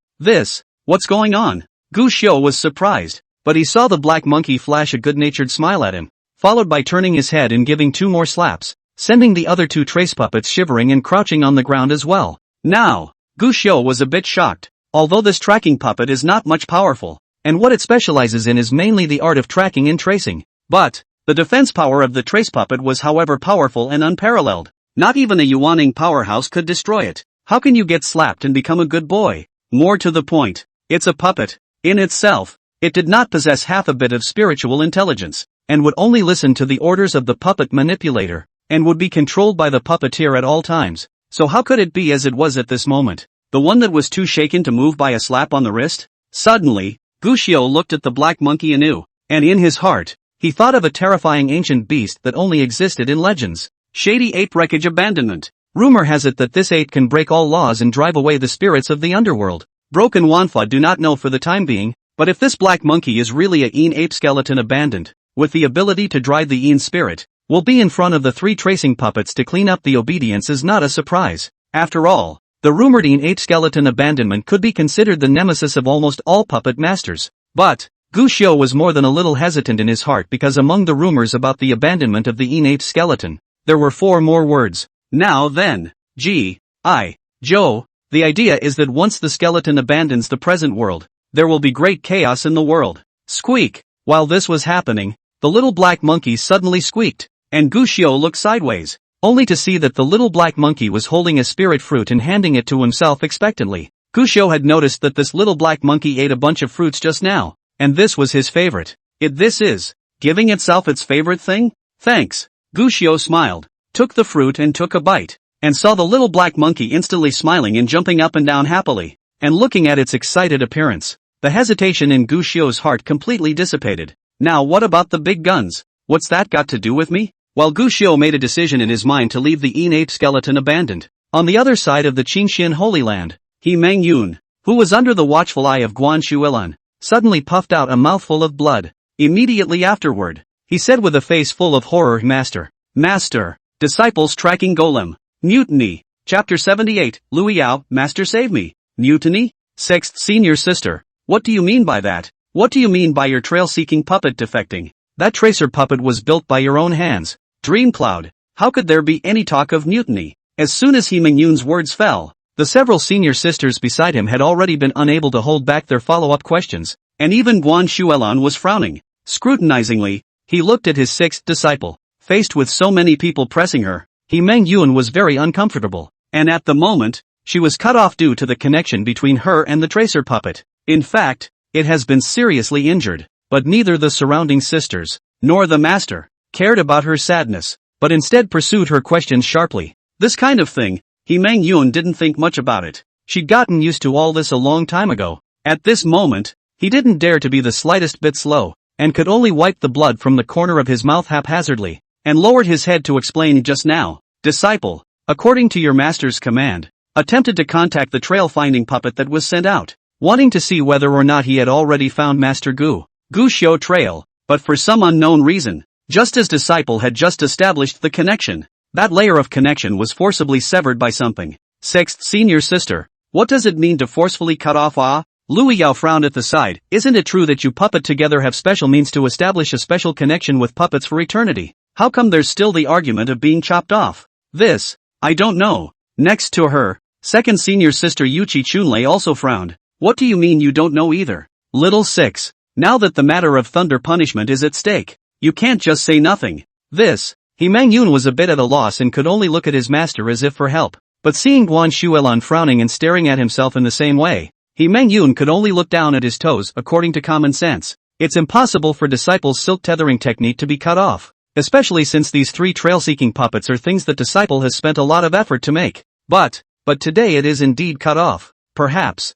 What's going on? Gushio was surprised, but he saw the black monkey flash a good-natured smile at him, followed by turning his head and giving 2 more slaps, sending the other 2 trace puppets shivering and crouching on the ground as well. Now, Gushio was a bit shocked. Although this tracking puppet is not much powerful, and what it specializes in is mainly the art of tracking and tracing, but the defense power of the trace puppet was however powerful and unparalleled. Not even a Yuaning powerhouse could destroy it. How can you get slapped and become a good boy? More to the point, it's a puppet. In itself, it did not possess half a bit of spiritual intelligence, and would only listen to the orders of the puppet manipulator, and would be controlled by the puppeteer at all times. So how could it be as it was at this moment? The one that was too shaken to move by a slap on the wrist? Suddenly, Gushio looked at the black monkey anew, and in his heart, he thought of a terrifying ancient beast that only existed in legends. Shady ape wreckage abandonment. Rumor has it that this ape can break all laws and drive away the spirits of the underworld. Broken Wanfa do not know for the time being, but if this black monkey is really a ape skeleton abandoned, with the ability to drive the Yin spirit, will be in front of the 3 tracing puppets to clean up the obedience is not a surprise. After all, the rumored Yin ape skeleton abandonment could be considered the nemesis of almost all puppet masters. But Gu Xiu was more than a little hesitant in his heart, because among the rumors about the abandonment of the Yin ape skeleton, there were 4 more words. Now then, Joe, the idea is that once the skeleton abandons the present world, there will be great chaos in the world. Squeak! While this was happening, the little black monkey suddenly squeaked, and Gu Xiu looked sideways, only to see that the little black monkey was holding a spirit fruit and handing it to himself expectantly. Gu Xiu had noticed that this little black monkey ate a bunch of fruits just now, and this was his favorite. This is giving itself its favorite thing? Thanks. Gu Xiu smiled, took the fruit and took a bite, and saw the little black monkey instantly smiling and jumping up and down happily, and looking at its excited appearance. The hesitation in Gu Xiu's heart completely dissipated. Now what about the big guns? What's that got to do with me? While Gu Xiu made a decision in his mind to leave the Yin ape skeleton abandoned, on the other side of the Qingxian Holy Land, He Mengyun, who was under the watchful eye of Guan Shuilan, suddenly puffed out a mouthful of blood. Immediately afterward, he said with a face full of horror, Master, disciples tracking golem. Mutiny. Chapter 78, Louis Yao, Master save me. Mutiny? Sixth senior sister. What do you mean by that? What do you mean by your trail-seeking puppet defecting? That tracer puppet was built by your own hands. Dream Cloud. How could there be any talk of mutiny? As soon as He Mengyun's words fell, the several senior sisters beside him had already been unable to hold back their follow-up questions, and even Guan Shuilan was frowning. Scrutinizingly, he looked at his 6th disciple. Faced with so many people pressing her, He Mengyun was very uncomfortable, and at the moment, she was cut off due to the connection between her and the tracer puppet. In fact, it has been seriously injured, but neither the surrounding sisters, nor the master, cared about her sadness, but instead pursued her questions sharply. This kind of thing, He Mengyun didn't think much about it. She'd gotten used to all this a long time ago. At this moment, he didn't dare to be the slightest bit slow, and could only wipe the blood from the corner of his mouth haphazardly, and lowered his head to explain just now. Disciple, according to your master's command, attempted to contact the trail-finding puppet that was sent out, wanting to see whether or not he had already found Master Gu Xiu trail, but for some unknown reason, just as disciple had just established the connection, that layer of connection was forcibly severed by something. 6th senior sister, what does it mean to forcefully cut off? Louis Yao frowned at the side. Isn't it true that you puppet together have special means to establish a special connection with puppets for eternity? How come there's still the argument of being chopped off? This, I don't know. Next to her, 2nd senior sister Yuchi Chunlei also frowned. What do you mean you don't know either? Little 6, now that the matter of thunder punishment is at stake, you can't just say nothing. This, He Mengyun was a bit at a loss and could only look at his master as if for help. But seeing Guan Shuilan frowning and staring at himself in the same way, He Mengyun could only look down at his toes. According to common sense, it's impossible for disciple's silk tethering technique to be cut off, especially since these 3 trail-seeking puppets are things that disciple has spent a lot of effort to make. But today it is indeed cut off. Perhaps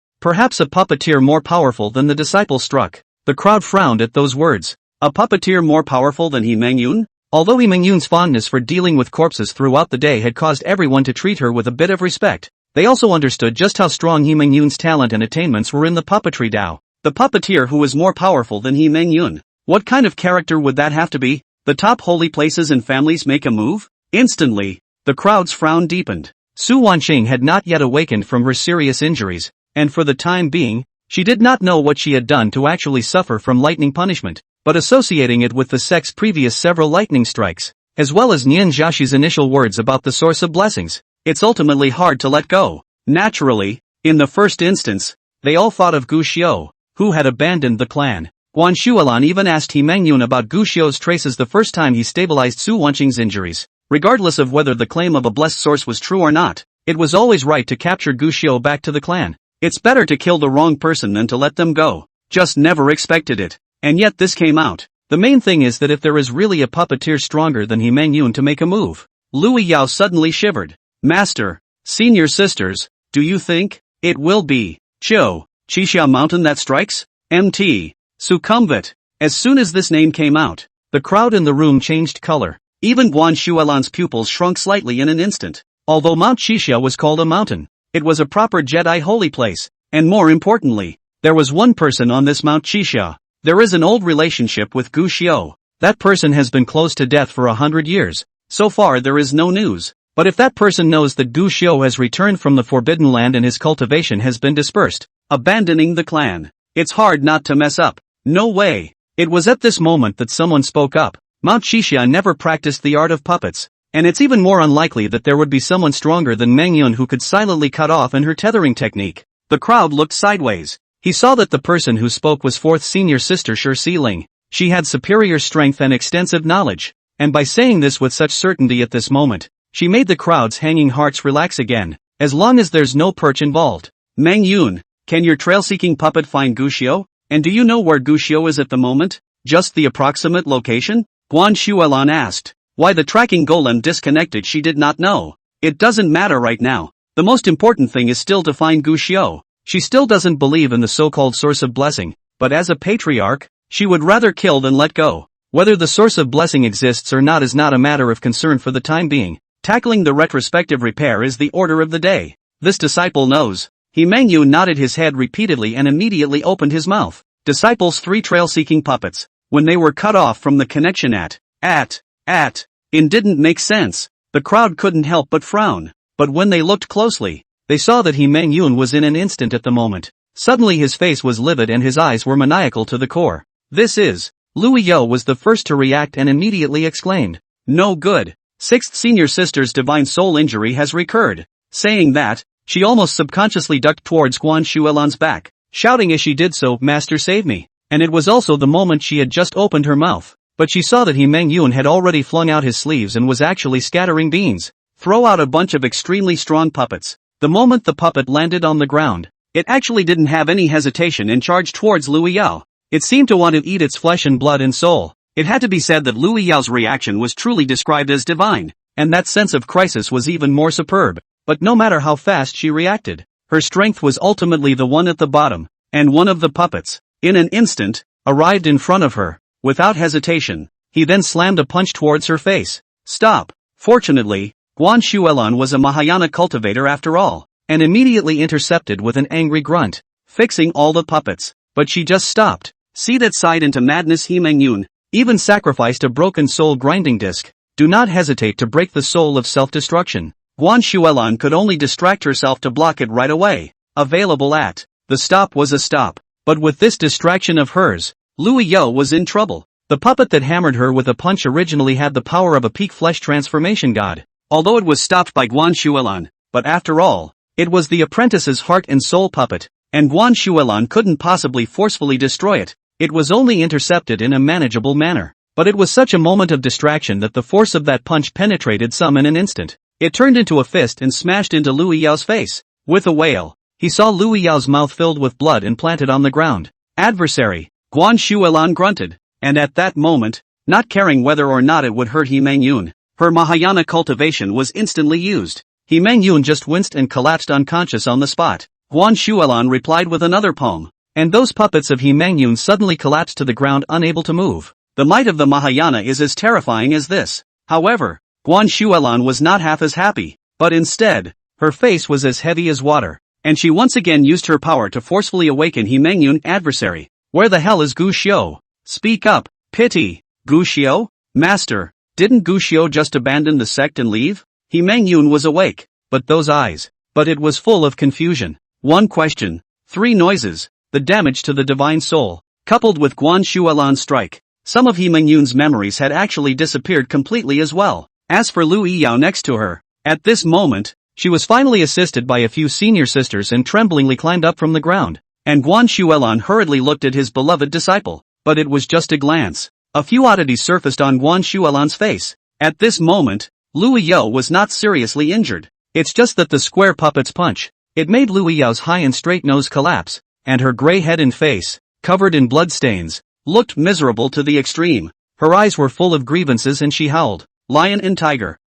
a puppeteer more powerful than the disciple struck. The crowd frowned at those words. A puppeteer more powerful than He Mengyun? Although He Mengyun's fondness for dealing with corpses throughout the day had caused everyone to treat her with a bit of respect, they also understood just how strong He Mengyun's talent and attainments were in the puppetry Dao. The puppeteer who was more powerful than He Mengyun. What kind of character would that have to be? The top holy places and families make a move? Instantly, the crowd's frown deepened. Su Wanqing had not yet awakened from her serious injuries, and for the time being, she did not know what she had done to actually suffer from lightning punishment, but associating it with the sect's previous several lightning strikes, as well as Nian Jiaxi's initial words about the source of blessings, it's ultimately hard to let go. Naturally, in the first instance, they all thought of Gu Xiu, who had abandoned the clan. Guan Shuilan even asked He Mengyun about Gu Xiu's traces the first time he stabilized Su Wanqing's injuries. Regardless of whether the claim of a blessed source was true or not, it was always right to capture Gu Xiu back to the clan. It's better to kill the wrong person than to let them go. Just never expected it. And yet this came out. The main thing is that if there is really a puppeteer stronger than He Mengyun to make a move. Louis Yao suddenly shivered. Master, senior sisters, do you think it will be Qixia Mountain that strikes? Mt. Succumbit. As soon as this name came out, the crowd in the room changed color. Even Guan Shuilan's pupils shrunk slightly in an instant. Although Mount Qixia was called a mountain, it was a proper Jedi holy place, and more importantly, there was one person on this Mount Qixia. There is an old relationship with Gu Xiu. That person has been close to death for 100 years. So far there is no news. But if that person knows that Gu Xiu has returned from the Forbidden Land and his cultivation has been dispersed, abandoning the clan, it's hard not to mess up. No way. It was at this moment that someone spoke up. Mount Xixia never practiced the art of puppets, and it's even more unlikely that there would be someone stronger than Meng Yun who could silently cut off in her tethering technique. The crowd looked sideways. He saw that the person who spoke was fourth senior sister Shi Siling. She had superior strength and extensive knowledge, and by saying this with such certainty at this moment, she made the crowd's hanging hearts relax again, as long as there's no perch involved. Meng Yun, can your trail-seeking puppet find Gu Xiu? And do you know where Gu Xiu is at the moment? Just the approximate location? Guan Shuelan asked. Why the tracking golem disconnected she did not know. It doesn't matter right now. The most important thing is still to find Gu Xiu. She still doesn't believe in the so-called source of blessing, but as a patriarch, she would rather kill than let go. Whether the source of blessing exists or not is not a matter of concern for the time being. Tackling the retrospective repair is the order of the day. This disciple knows. Meng Yun nodded his head repeatedly and immediately opened his mouth. Disciples 3 trail-seeking puppets. When they were cut off from the connection in didn't make sense. The crowd couldn't help but frown. But when they looked closely, they saw that Meng Yun was in an instant at the moment. Suddenly his face was livid and his eyes were maniacal to the core. This is. Lu Yo was the first to react and immediately exclaimed. No good. 6th senior sister's divine soul injury has recurred. Saying that, she almost subconsciously ducked towards Guan Shuelan's back, shouting as she did so, Master save me. And it was also the moment she had just opened her mouth. But she saw that Meng Yun had already flung out his sleeves and was actually scattering beans. Throw out a bunch of extremely strong puppets. The moment the puppet landed on the ground, it actually didn't have any hesitation and charged towards Lu Yao. It seemed to want to eat its flesh and blood and soul. It had to be said that Lu Yao's reaction was truly described as divine, and that sense of crisis was even more superb. But no matter how fast she reacted, her strength was ultimately the one at the bottom, and one of the puppets, in an instant, arrived in front of her. Without hesitation, he then slammed a punch towards her face. Stop. Fortunately, Guan Shuelan was a Mahayana cultivator after all, and immediately intercepted with an angry grunt, fixing all the puppets. But she just stopped. See that side into madness Meng Yun, even sacrificed a broken soul grinding disc. Do not hesitate to break the soul of self-destruction. Guan Shuelan could only distract herself to block it right away. Available at. The stop was a stop. But with this distraction of hers, Lu Yo was in trouble. The puppet that hammered her with a punch originally had the power of a peak flesh transformation god. Although it was stopped by Guan Shuelan, but after all, it was the apprentice's heart and soul puppet, and Guan Shuelan couldn't possibly forcefully destroy it. It was only intercepted in a manageable manner. But it was such a moment of distraction that the force of that punch penetrated some in an instant. It turned into a fist and smashed into Lu Yao's face. With a wail, he saw Lu Yao's mouth filled with blood and planted on the ground. Adversary, Guan Shuelan grunted. And at that moment, not caring whether or not it would hurt Meng Yun, her Mahayana cultivation was instantly used. Meng Yun just winced and collapsed unconscious on the spot. Guan Shuelan replied with another poem. And those puppets of Meng Yun suddenly collapsed to the ground unable to move. The might of the Mahayana is as terrifying as this. However, Guan Shuelan was not half as happy, but instead, her face was as heavy as water, and she once again used her power to forcefully awaken Meng Yun. Adversary, where the hell is Gu Xiu? Speak up, pity. Gu Xiu? Master, didn't Gu Xiu just abandon the sect and leave? Meng Yun was awake, but those eyes, but it was full of confusion. One question, 3 noises, the damage to the divine soul, coupled with Guan Shuelan's strike. Some of Meng Yun's memories had actually disappeared completely as well. As for Lu Yao next to her, at this moment, she was finally assisted by a few senior sisters and tremblingly climbed up from the ground, and Guan Shuelan hurriedly looked at his beloved disciple, but it was just a glance. A few oddities surfaced on Guan Shuelan's face. At this moment, Lu Yao was not seriously injured. It's just that the square puppet's punch, it made Lu Yao's high and straight nose collapse, and her gray head and face, covered in bloodstains, looked miserable to the extreme. Her eyes were full of grievances and she howled, lion and tiger,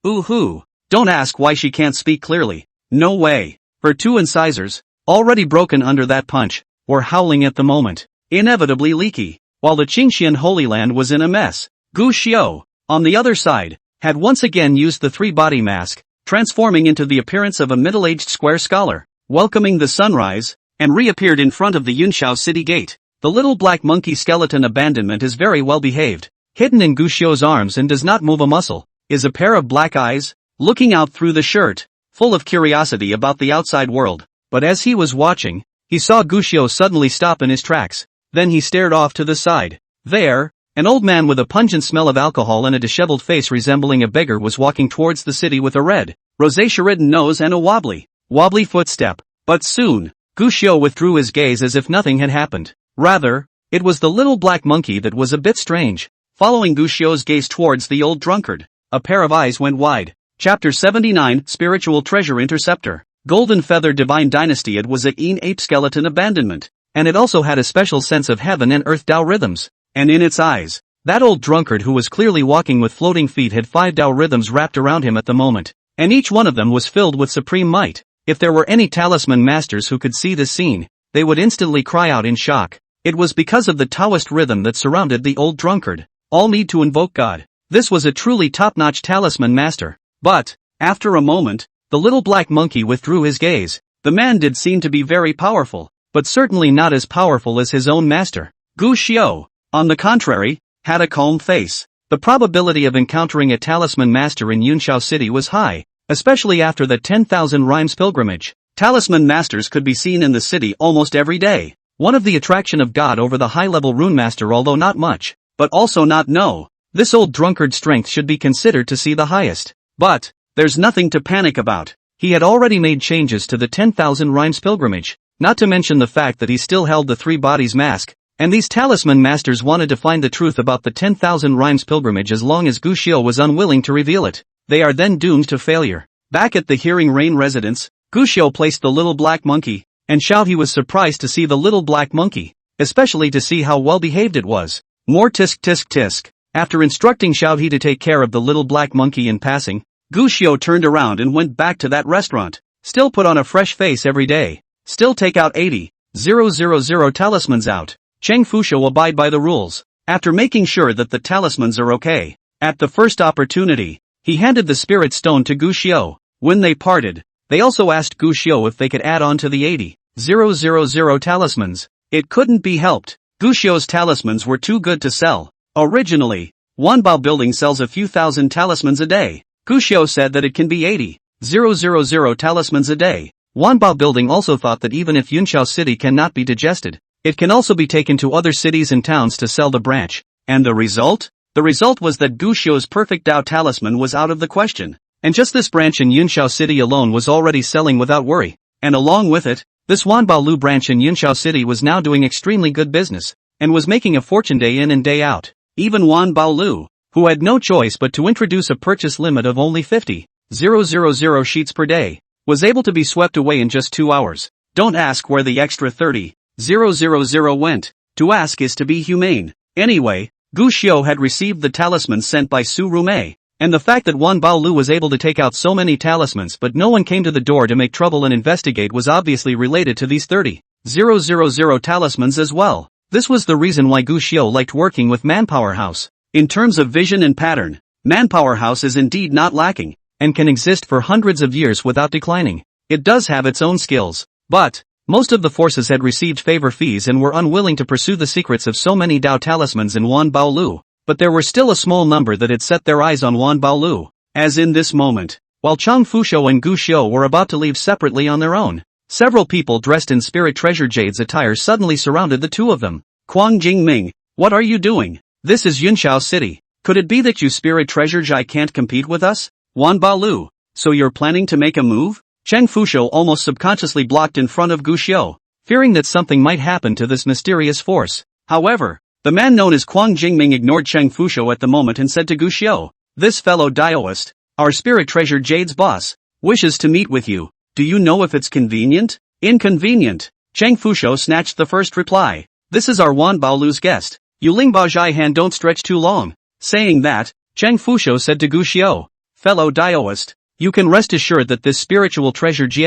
ooh-hoo. Don't ask why she can't speak clearly. No way. Her 2 incisors, already broken under that punch, were howling at the moment, inevitably leaky, while the Qingxian Holy Land was in a mess. Gu Xiu, on the other side, had once again used the 3-body mask, transforming into the appearance of a middle-aged square scholar, welcoming the sunrise, and reappeared in front of the Yunshao city gate. The little black monkey skeleton abandonment is very well behaved. Hidden in Gu Xiu's arms and does not move a muscle, is a pair of black eyes, looking out through the shirt, full of curiosity about the outside world. But as he was watching, he saw Gu Xiu suddenly stop in his tracks. Then he stared off to the side. There, an old man with a pungent smell of alcohol and a disheveled face resembling a beggar was walking towards the city with a red, rosacea-ridden nose and a wobbly footstep. But soon, Gu Xiu withdrew his gaze as if nothing had happened. Rather, it was the little black monkey that was a bit strange. Following Gu Xiu's gaze towards the old drunkard, a pair of eyes went wide. Chapter 79, Spiritual Treasure Interceptor. Golden Feather Divine Dynasty. It was a Een ape skeleton abandonment, and it also had a special sense of heaven and earth Tao rhythms. And in its eyes, that old drunkard who was clearly walking with floating feet had 5 Tao rhythms wrapped around him at the moment, and each one of them was filled with supreme might. If there were any talisman masters who could see this scene, they would instantly cry out in shock. It was because of the Taoist rhythm that surrounded the old drunkard. All need to invoke God. This was a truly top-notch talisman master. But, after a moment, the little black monkey withdrew his gaze. The man did seem to be very powerful, but certainly not as powerful as his own master. Gu Xiu, on the contrary, had a calm face. The probability of encountering a talisman master in Yunxiao City was high, especially after the 10,000 Rhymes pilgrimage. Talisman masters could be seen in the city almost every day. One of the attraction of God over the high-level rune master, although not much, but also not no. This old drunkard's strength should be considered to see the highest. But, there's nothing to panic about. He had already made changes to the 10,000 Rhymes pilgrimage, not to mention the fact that he still held the 3 bodies mask, and these talisman masters wanted to find the truth about the 10,000 Rhymes pilgrimage as long as Gu Xiu was unwilling to reveal it. They are then doomed to failure. Back at the Hearing Rain residence, Gu Xiu placed the little black monkey, and showed he was surprised to see the little black monkey, especially to see how well behaved it was. More tisk tisk tisk. After instructing Xiao He to take care of the little black monkey in passing, Gu Xiu turned around and went back to that restaurant. Still put on a fresh face every day. Still take out 80,000 talismans out. Cheng Fusha abide by the rules. After making sure that the talismans are okay, at the first opportunity, he handed the spirit stone to Gu Xiu. When they parted, they also asked Gu Xiu if they could add on to the 80,000 talismans. It couldn't be helped. Gu Xiu's talismans were too good to sell. Originally, Wanbao building sells a few thousand talismans a day. Gu Xiu said that it can be 80,000 talismans a day. Wanbao building also thought that even if Yunxiao City cannot be digested, it can also be taken to other cities and towns to sell the branch. And the result? The result was that Gu Xiu's perfect Dao talisman was out of the question. And just this branch in Yunxiao City alone was already selling without worry. And along with it, this Wanbao Lu branch in Yunxiao City was now doing extremely good business, and was making a fortune day in and day out. Even Wanbao Lu, who had no choice but to introduce a purchase limit of only 50,000 sheets per day, was able to be swept away in just 2 hours. Don't ask where the extra 30,000 went. To ask is to be humane. Anyway, Gu Xiu had received the talismans sent by Su Rumei, and the fact that Wanbao Lu was able to take out so many talismans but no one came to the door to make trouble and investigate was obviously related to these 30,000 talismans as well. This was the reason why Gu Xiu liked working with Manpower House. In terms of vision and pattern, Manpower House is indeed not lacking, and can exist for hundreds of years without declining. It does have its own skills, but most of the forces had received favor fees and were unwilling to pursue the secrets of so many Dao talismans in Wanbao Lu. But there were still a small number that had set their eyes on Wanbao Lu, as in this moment, while Cheng Fusha and Gu Xiu were about to leave separately on their own. Several people dressed in Spirit Treasure Jade's attire suddenly surrounded the two of them. Quang Jingming, what are you doing? This is Yunxiao City. Could it be that you Spirit Treasure Jai can't compete with us? Wanbao Lu, so you're planning to make a move? Cheng Fusha almost subconsciously blocked in front of Gu Xiu, fearing that something might happen to this mysterious force. However, the man known as Quang Jingming ignored Cheng Fusha at the moment and said to Gu Xiu, this fellow Daoist, our Spirit Treasure Jade's boss, wishes to meet with you. Do you know if it's convenient? Inconvenient. Cheng Fusha snatched the first reply. This is our Wanbao Lu's guest. You Lingbao Zhai Han don't stretch too long. Saying that, Cheng Fusha said to Gu Xiu, fellow Daoist, you can rest assured that this spiritual treasure Ji,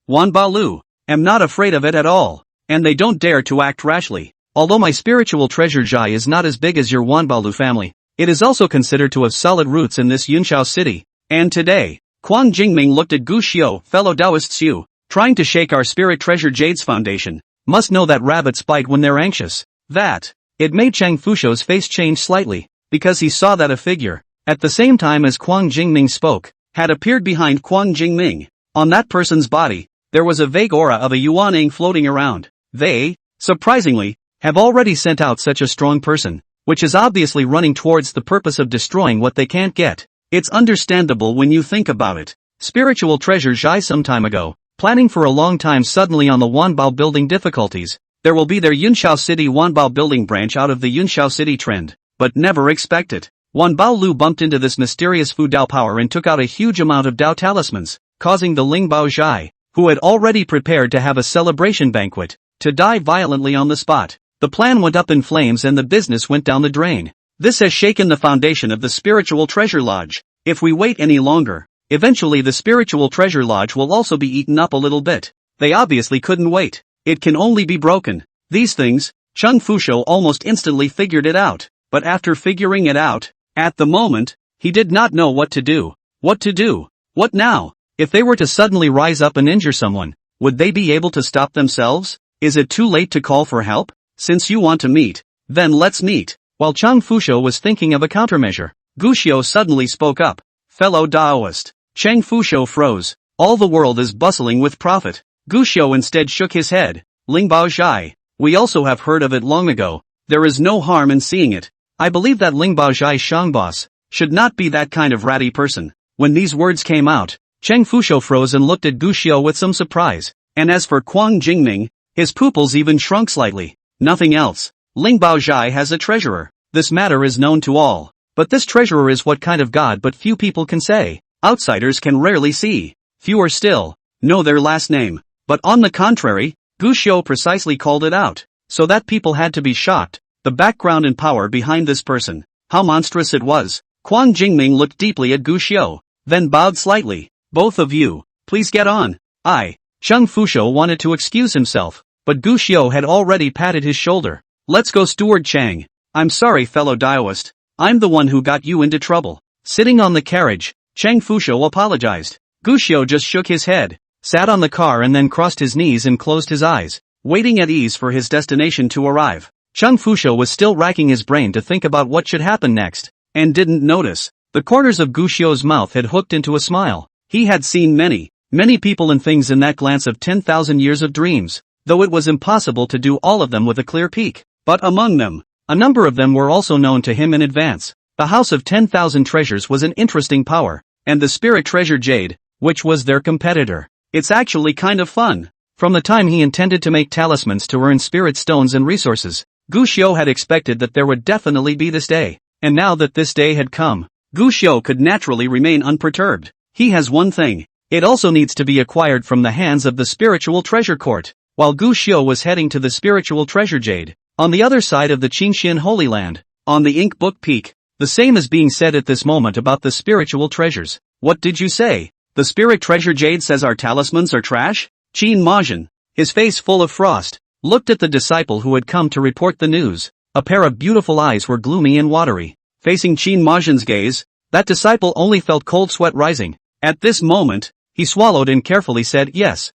Wanbao Lu, am not afraid of it at all, and they don't dare to act rashly. Although my spiritual treasure Jai is not as big as your Wanbao Lu family, it is also considered to have solid roots in this Yunxiao city. And today, Quang Jingming looked at Gu Xiu, fellow Daoist Xiu, trying to shake our Spirit Treasure Jade's foundation. must know that rabbits bite when they're anxious. That. It made Chang Fusho's face change slightly, because he saw that a figure, at the same time as Kwang Jingming spoke, had appeared behind Kwang Jingming. On that person's body, there was a vague aura of a Yuanang floating around. They, surprisingly, have already sent out such a strong person, which is obviously running towards the purpose of destroying what they can't get. It's understandable when you think about it. Spiritual treasure Zhai some time ago, planning for a long time suddenly on the Wanbao building difficulties. There will be their Yunshao City Wanbao building branch out of the Yunshao City trend, but never expect it. Wanbao Lu bumped into this mysterious Fu Dao power and took out a huge amount of Dao talismans, causing the Lingbao Zhai, who had already prepared to have a celebration banquet, to die violently on the spot. The plan went up in flames and the business went down the drain. This has shaken the foundation of the Spiritual Treasure Lodge. If we wait any longer, eventually the Spiritual Treasure Lodge will also be eaten up a little bit. They obviously couldn't wait. It can only be broken. These things, Chang Fusho almost instantly figured it out. But after figuring it out, at the moment, he did not know what to do. What to do? What now? If they were to suddenly rise up and injure someone, would they be able to stop themselves? Is it too late to call for help? Since you want to meet, then let's meet. While Chang Fusho was thinking of a countermeasure, Gu Xiu suddenly spoke up. Fellow Daoist. Chang Fusho froze. All the world is bustling with profit. Gu Xiu instead shook his head. Lingbao Zhai. We also have heard of it long ago. There is no harm in seeing it. I believe that Lingbao Zhai Shangboss should not be that kind of ratty person. When these words came out, Chang Fusho froze and looked at Gu Xiu with some surprise. And as for Kwang Jingming, his pupils even shrunk slightly. Nothing else. Lingbao Zhai has a treasurer. This matter is known to all. But this treasurer is what kind of god but few people can say. Outsiders can rarely see. Fewer still know their last name. But on the contrary, Gu Xiu precisely called it out. So that people had to be shocked. The background and power behind this person. How monstrous it was. Kwang Jingming looked deeply at Gu Xiu, then bowed slightly. Both of you, please get on. Chang Fusho wanted to excuse himself, but Gu Xiu had already patted his shoulder. Let's go, Steward Chang. I'm sorry, fellow Daoist. I'm the one who got you into trouble. Sitting on the carriage, Chang Fusho apologized. Gu Xiu just shook his head, sat on the car and then crossed his knees and closed his eyes, waiting at ease for his destination to arrive. Chang Fusho was still racking his brain to think about what should happen next, and didn't notice. The corners of Gu Xiu's mouth had hooked into a smile. He had seen many people and things in that glance of 10,000 years of dreams, though it was impossible to do all of them with a clear peek. But among them, a number of them were also known to him in advance. The House of 10,000 Treasures was an interesting power, and the Spirit Treasure Jade, which was their competitor. It's actually kind of fun. From the time he intended to make talismans to earn spirit stones and resources, Gu Xiu had expected that there would definitely be this day. And now that this day had come, Gu Xiu could naturally remain unperturbed. He has one thing. It also needs to be acquired from the hands of the Spiritual Treasure Court. While Gu Xiu was heading to the Spiritual Treasure Jade, on the other side of the Qingxian Holy Land, on the Ink Book Peak, the same is being said at this moment about the spiritual treasures. What did you say? The Spirit Treasure Jade says our talismans are trash? Qin Majin, his face full of frost, looked at the disciple who had come to report the news. A pair of beautiful eyes were gloomy and watery. Facing Qin Majin's gaze, that disciple only felt cold sweat rising. At this moment, he swallowed and carefully said yes.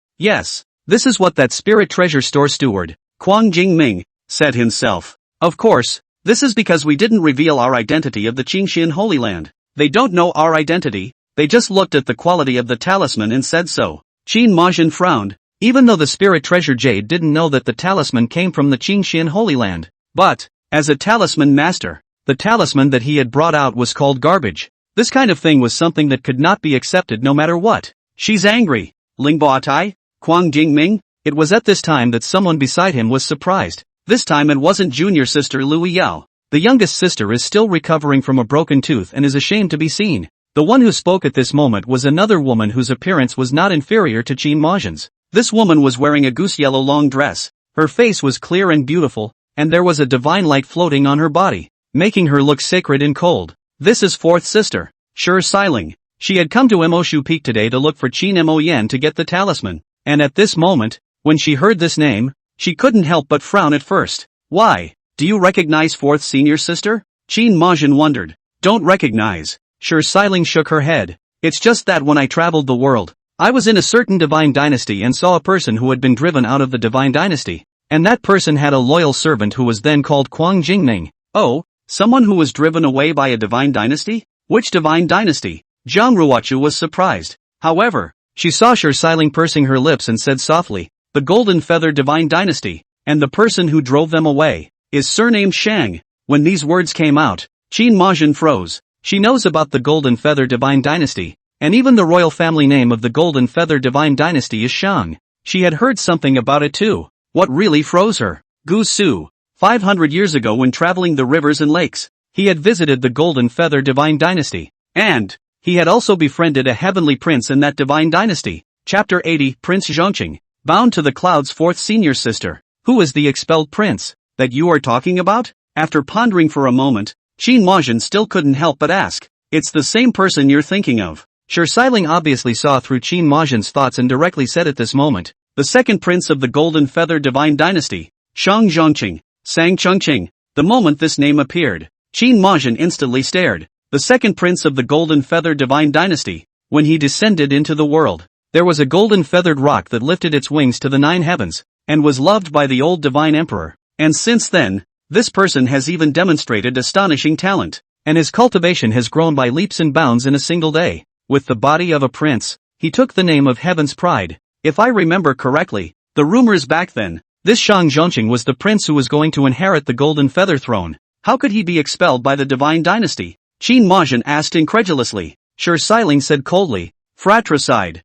This is what that Spirit Treasure Store steward, Kwang Jingming, said himself. Of course, this is because we didn't reveal our identity of the Qingxian Holy Land. They don't know our identity, they just looked at the quality of the talisman and said so. Qin Majin frowned, even though the Spirit Treasure Jade didn't know that the talisman came from the Qingxian Holy Land. But, as a talisman master, the talisman that he had brought out was called garbage. This kind of thing was something that could not be accepted no matter what. She's angry. Lingbao Tai? Kwang Jingming? It was at this time that someone beside him was surprised. This time it wasn't junior sister Louis Yao. The youngest sister is still recovering from a broken tooth and is ashamed to be seen. The one who spoke at this moment was another woman whose appearance was not inferior to Qin Majin's. This woman was wearing a goose yellow long dress. Her face was clear and beautiful, and there was a divine light floating on her body, making her look sacred and cold. This is fourth sister, Shi Siling. She had come to Moshu Peak today to look for Qin Mo Yen to get the talisman, and at this moment, when she heard this name, she couldn't help but frown at first. Why? Do you recognize fourth senior sister? Qin Majin wondered. Don't recognize. Shi Siling shook her head. It's just that when I traveled the world, I was in a certain divine dynasty and saw a person who had been driven out of the divine dynasty. And that person had a loyal servant who was then called Quang Jingning. Oh, someone who was driven away by a divine dynasty? Which divine dynasty? Zhang Ruochu was surprised. However, she saw Shi Xiling pursing her lips and said softly, the Golden Feather Divine Dynasty, and the person who drove them away, is surnamed Shang. When these words came out, Qin Majin froze. She knows about the Golden Feather Divine Dynasty, and even the royal family name of the Golden Feather Divine Dynasty is Shang. She had heard something about it too. What really froze her? Gu Su. 500 years ago when traveling the rivers and lakes, he had visited the Golden Feather Divine Dynasty, and he had also befriended a heavenly prince in that divine dynasty. Chapter 80 Prince Zhongqing, bound to the clouds' fourth senior sister. Who is the expelled prince that you are talking about? After pondering for a moment, Qin Majin still couldn't help but ask. It's the same person you're thinking of. Shi Xiling obviously saw through Qin Majin's thoughts and directly said at this moment, the second prince of the Golden Feather Divine Dynasty, Shang Zhongqing. Sang Chengqing. The moment this name appeared, Qin Majin instantly stared. The second prince of the Golden Feather Divine Dynasty. When he descended into the world, there was a golden feathered rock that lifted its wings to the 9 heavens, and was loved by the old divine emperor. And since then, this person has even demonstrated astonishing talent, and his cultivation has grown by leaps and bounds in a single day. With the body of a prince, he took the name of Heaven's Pride. If I remember correctly, the rumors back then, this Shang Zhongqing was the prince who was going to inherit the Golden Feather Throne. How could he be expelled by the Divine Dynasty? Qin Majin asked incredulously. Shi Xiling said coldly, fratricide,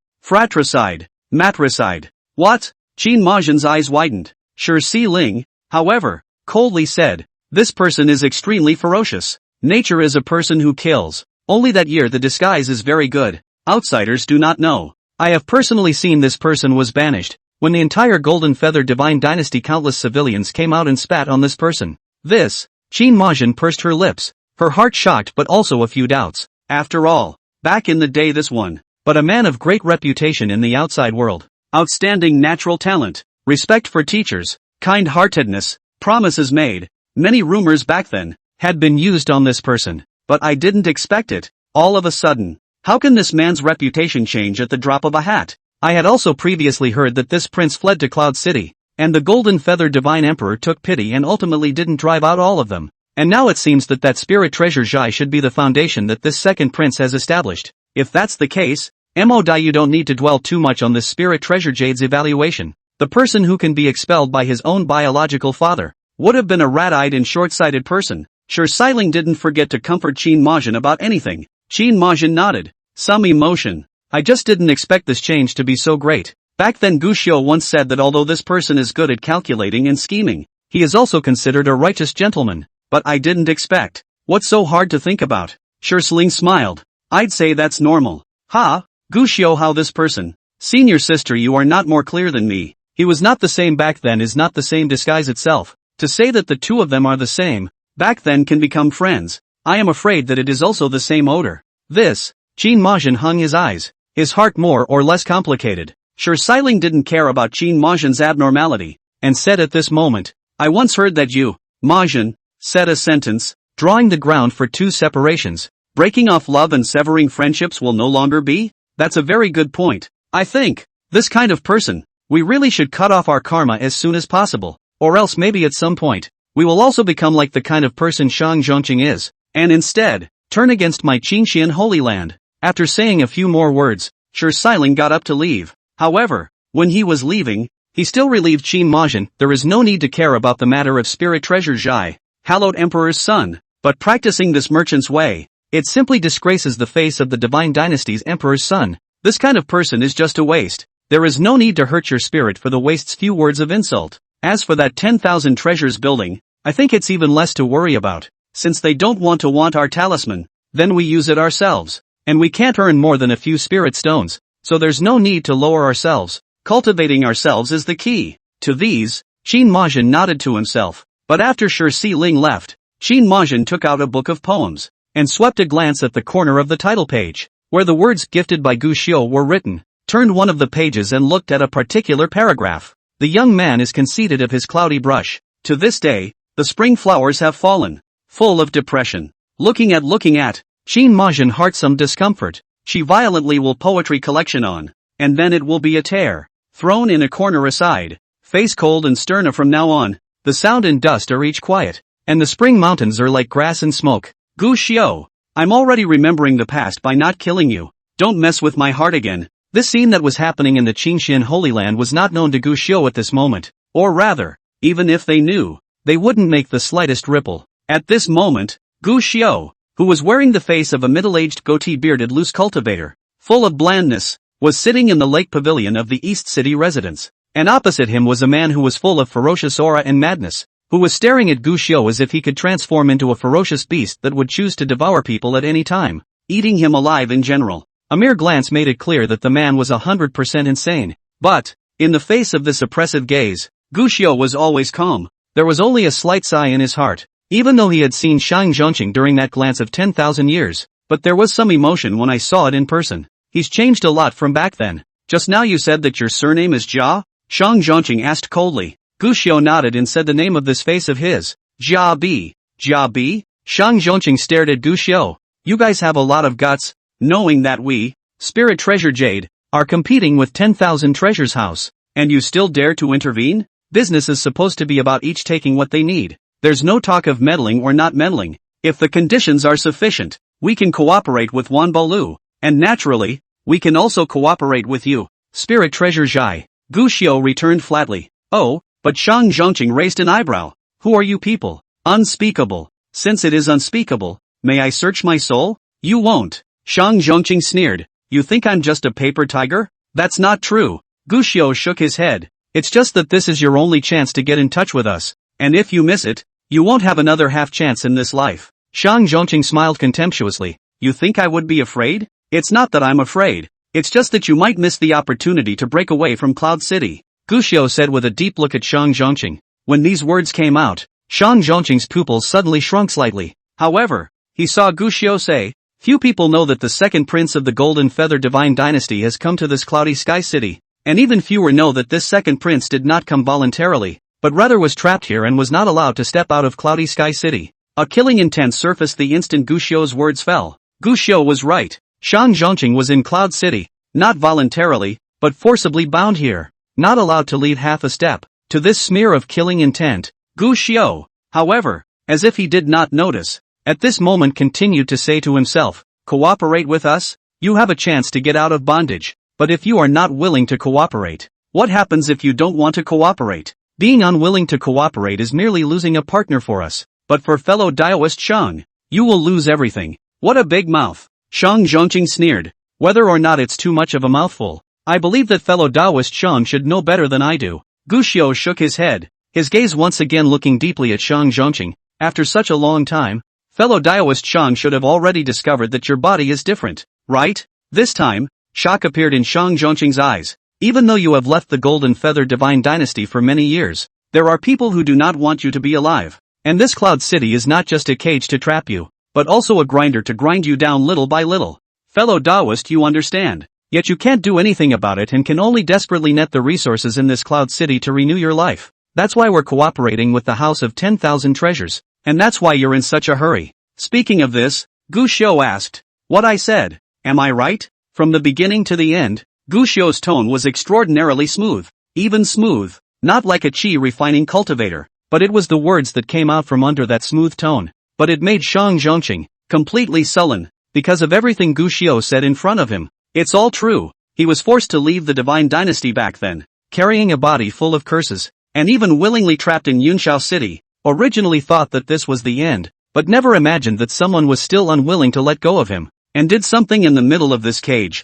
matricide. What? Qin Majin's eyes widened. Shi Xiling, however, coldly said, this person is extremely ferocious. Nature is a person who kills. Only that year the disguise is very good. Outsiders do not know. I have personally seen this person was banished. When the entire Golden Feather Divine Dynasty, countless civilians came out and spat on this person. This, Qin Majin pursed her lips, her heart shocked but also a few doubts. After all, back in the day this one, but a man of great reputation in the outside world, outstanding natural talent, respect for teachers, kind-heartedness, promises made, many rumors back then, had been used on this person, but I didn't expect it, all of a sudden. How can this man's reputation change at the drop of a hat? I had also previously heard that this prince fled to Cloud City, and the Golden Feather Divine Emperor took pity and ultimately didn't drive out all of them. And now it seems that spirit treasure Zhai should be the foundation that this second prince has established. If that's the case, Mo Dai, you don't need to dwell too much on this spirit treasure Jade's evaluation. The person who can be expelled by his own biological father would have been a rat-eyed and short-sighted person. Shi Xiling didn't forget to comfort Qin Majin about anything. Qin Majin nodded. Some emotion. I just didn't expect this change to be so great. Back then Gu Xiu once said that although this person is good at calculating and scheming, he is also considered a righteous gentleman. But I didn't expect. What's so hard to think about? Shi Xiling smiled. I'd say that's normal. Ha? Gu Xiu, how this person? Senior sister, you are not more clear than me. He was not the same back then is not the same disguise itself. To say that the two of them are the same, back then can become friends. I am afraid that it is also the same odor. This, Qin Majin hung his eyes, his heart more or less complicated. Shi Xiling didn't care about Qin Majin's abnormality, and said at this moment, I once heard that you, Majin, said a sentence, drawing the ground for 2 separations. Breaking off love and severing friendships will no longer be? That's a very good point. I think, this kind of person, we really should cut off our karma as soon as possible, or else maybe at some point, we will also become like the kind of person Shang Zhongqing is, and instead, turn against my Qinxian Holy Land. After saying a few more words, Shi Xiling got up to leave. However, when he was leaving, he still relieved Qin Majin, there is no need to care about the matter of spirit treasure Zhai, hallowed emperor's son, but practicing this merchant's way, it simply disgraces the face of the divine dynasty's emperor's son. This kind of person is just a waste. There is no need to hurt your spirit for the waste's few words of insult. As for that 10,000 treasures building, I think it's even less to worry about. Since they don't want our talisman, then we use it ourselves. And we can't earn more than a few spirit stones, so there's no need to lower ourselves. Cultivating ourselves is the key. To these, Qin Majin nodded to himself. But after Shi Xiling left, Qin Majin took out a book of poems, and swept a glance at the corner of the title page, where the words gifted by Gu Xiu were written, turned one of the pages and looked at a particular paragraph. The young man is conceited of his cloudy brush. To this day, the spring flowers have fallen, full of depression. Looking at, Qin Majin heart some discomfort. She violently will poetry collection on, and then it will be a tear, thrown in a corner aside. face cold and sterner from now on. The sound and dust are each quiet, and the spring mountains are like grass and smoke. Gu Xiao, I'm already remembering the past by not killing you. Don't mess with my heart again. This scene that was happening in the Qingxian Holy Land was not known to Gu Xiao at this moment, or rather, even if they knew, they wouldn't make the slightest ripple. At this moment, Gu Xiao, who was wearing the face of a middle-aged goatee-bearded loose cultivator, full of blandness, was sitting in the lake pavilion of the East City residence, and opposite him was a man who was full of ferocious aura and madness, who was staring at Gu Xiao as if he could transform into a ferocious beast that would choose to devour people at any time, eating him alive in general. A mere glance made it clear that the man was 100% insane, but, in the face of this oppressive gaze, Gu Xiao was always calm. There was only a slight sigh in his heart, even though he had seen Shang Zhongqing during that glance of 10,000 years, but there was some emotion when I saw it in person. He's changed a lot from back then. Just now you said that your surname is Jia? Shang Zhongqing asked coldly. Gu Xiao nodded and said the name of this face of his. Jia Bi. Jia Bi? Shang Zhongqing stared at Gu Xiao. You guys have a lot of guts, knowing that we, Spirit Treasure Jade, are competing with 10,000 Treasures House, and you still dare to intervene? Business is supposed to be about each taking what they need. There's no talk of meddling or not meddling. If the conditions are sufficient, we can cooperate with Wan Baolu, and naturally, we can also cooperate with you, Spirit Treasure Jai. Gu Xiao returned flatly. Oh, but Shang Zhongqing raised an eyebrow. Who are you people? Unspeakable. Since it is unspeakable, may I search my soul? You won't. Shang Zhongqing sneered. You think I'm just a paper tiger? That's not true. Gu Xiao shook his head. It's just that this is your only chance to get in touch with us, and if you miss it, you won't have another half chance in this life. Shang Zhongqing smiled contemptuously. You think I would be afraid? It's not that I'm afraid. It's just that you might miss the opportunity to break away from Cloud City, Gu Xiao said with a deep look at Shang Zhongqing. When these words came out, Shang Zhongqing's pupils suddenly shrunk slightly. However, he saw Gu Xiao say, few people know that the second prince of the Golden Feather Divine Dynasty has come to this cloudy sky city, and even fewer know that this second prince did not come voluntarily, but rather was trapped here and was not allowed to step out of cloudy sky city. A killing intent surfaced the instant Gu Xiao's words fell. Gu Xiao was right. Shang Zhongqing was in Cloud City, not voluntarily, but forcibly bound here, not allowed to leave half a step. To this smear of killing intent, Gu Xiao, however, as if he did not notice, at this moment continued to say to himself, cooperate with us? You have a chance to get out of bondage, but if you are not willing to cooperate, what happens if you don't want to cooperate? Being unwilling to cooperate is merely losing a partner for us, but for fellow Daoist Shang, you will lose everything. What a big mouth! Shang Zhongqing sneered. Whether or not it's too much of a mouthful, I believe that fellow Daoist Shang should know better than I do. Gu Xiao shook his head, his gaze once again looking deeply at Shang Zhongqing. After such a long time, fellow Daoist Shang should have already discovered that your body is different, right? This time, shock appeared in Shang Zhongqing's eyes. Even though you have left the Golden Feather Divine Dynasty for many years, there are people who do not want you to be alive. And this Cloud City is not just a cage to trap you, but also a grinder to grind you down little by little. Fellow Daoist, you understand. Yet you can't do anything about it and can only desperately net the resources in this Cloud City to renew your life. That's why we're cooperating with the House of 10,000 Treasures, and that's why you're in such a hurry. Speaking of this, Gu Xiao asked, what I said, am I right? From the beginning to the end, Gu Xiao's tone was extraordinarily smooth, even smooth, not like a qi refining cultivator, but it was the words that came out from under that smooth tone. But it made Shang Zhongqing completely sullen, because of everything Gu Xiao said in front of him. It's all true. He was forced to leave the Divine Dynasty back then, carrying a body full of curses, and even willingly trapped in Yunshao City. Originally thought that this was the end, but never imagined that someone was still unwilling to let go of him, and did something in the middle of this cage.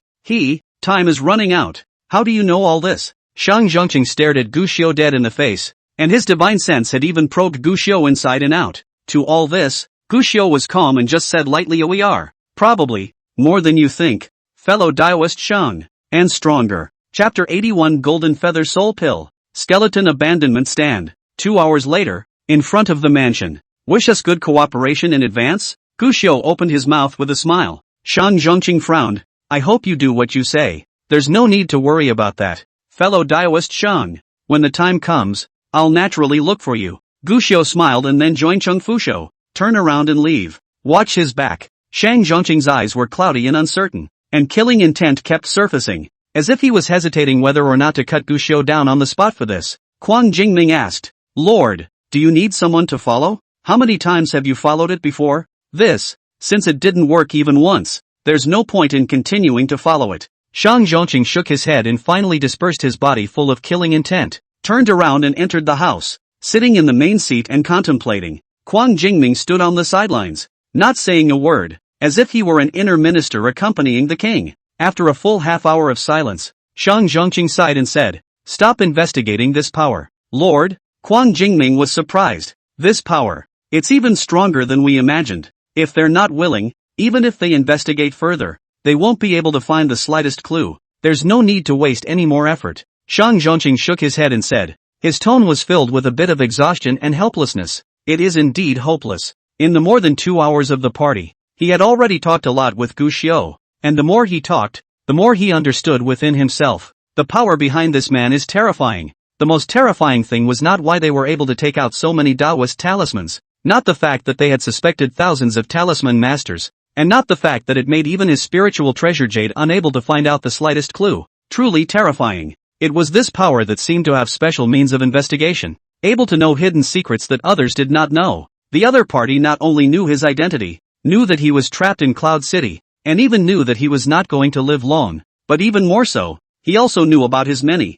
Time is running out. How do you know all this? Shang Zhongqing stared at Gu Xiao dead in the face, and his divine sense had even probed Gu Xiao inside and out. To all this, Gu Xiao was calm and just said lightly, we are, probably, more than you think, fellow Daoist Shang, and stronger. Chapter 81 Golden Feather Soul Pill, Skeleton Abandonment Stand. 2 hours later, in front of the mansion. Wish us good cooperation in advance? Gu Xiao opened his mouth with a smile. Shang Zhongqing frowned. I hope you do what you say. There's no need to worry about that, fellow Daoist Shang. When the time comes, I'll naturally look for you. Gu Xiao smiled and then joined Cheng Fusho. Turn around and leave. Watch his back. Shang Zhongqing's eyes were cloudy and uncertain, and killing intent kept surfacing, as if he was hesitating whether or not to cut Gu Xiao down on the spot for this. Quang Jingming asked. Lord, do you need someone to follow? How many times have you followed it before? Since it didn't work even once, there's no point in continuing to follow it. Shang Zhongqing shook his head and finally dispersed his body full of killing intent, turned around and entered the house. Sitting in the main seat and contemplating, Quang Jingming stood on the sidelines, not saying a word, as if he were an inner minister accompanying the king. After a full half-hour of silence, Shang Zhongqing sighed and said, "Stop investigating this power." Lord, Quang Jingming was surprised. This power, it's even stronger than we imagined. If they're not willing, even if they investigate further, they won't be able to find the slightest clue. There's no need to waste any more effort. Shang Zhongqing shook his head and said. His tone was filled with a bit of exhaustion and helplessness. It is indeed hopeless. In the more than 2 hours of the party, he had already talked a lot with Gu Xiu, and the more he talked, the more he understood within himself. The power behind this man is terrifying. The most terrifying thing was not why they were able to take out so many Taoist talismans, not the fact that they had suspected thousands of talisman masters, and not the fact that it made even his spiritual treasure jade unable to find out the slightest clue. Truly terrifying. It was this power that seemed to have special means of investigation, able to know hidden secrets that others did not know. The other party not only knew his identity, knew that he was trapped in Cloud City, and even knew that he was not going to live long, but even more so, he also knew about his many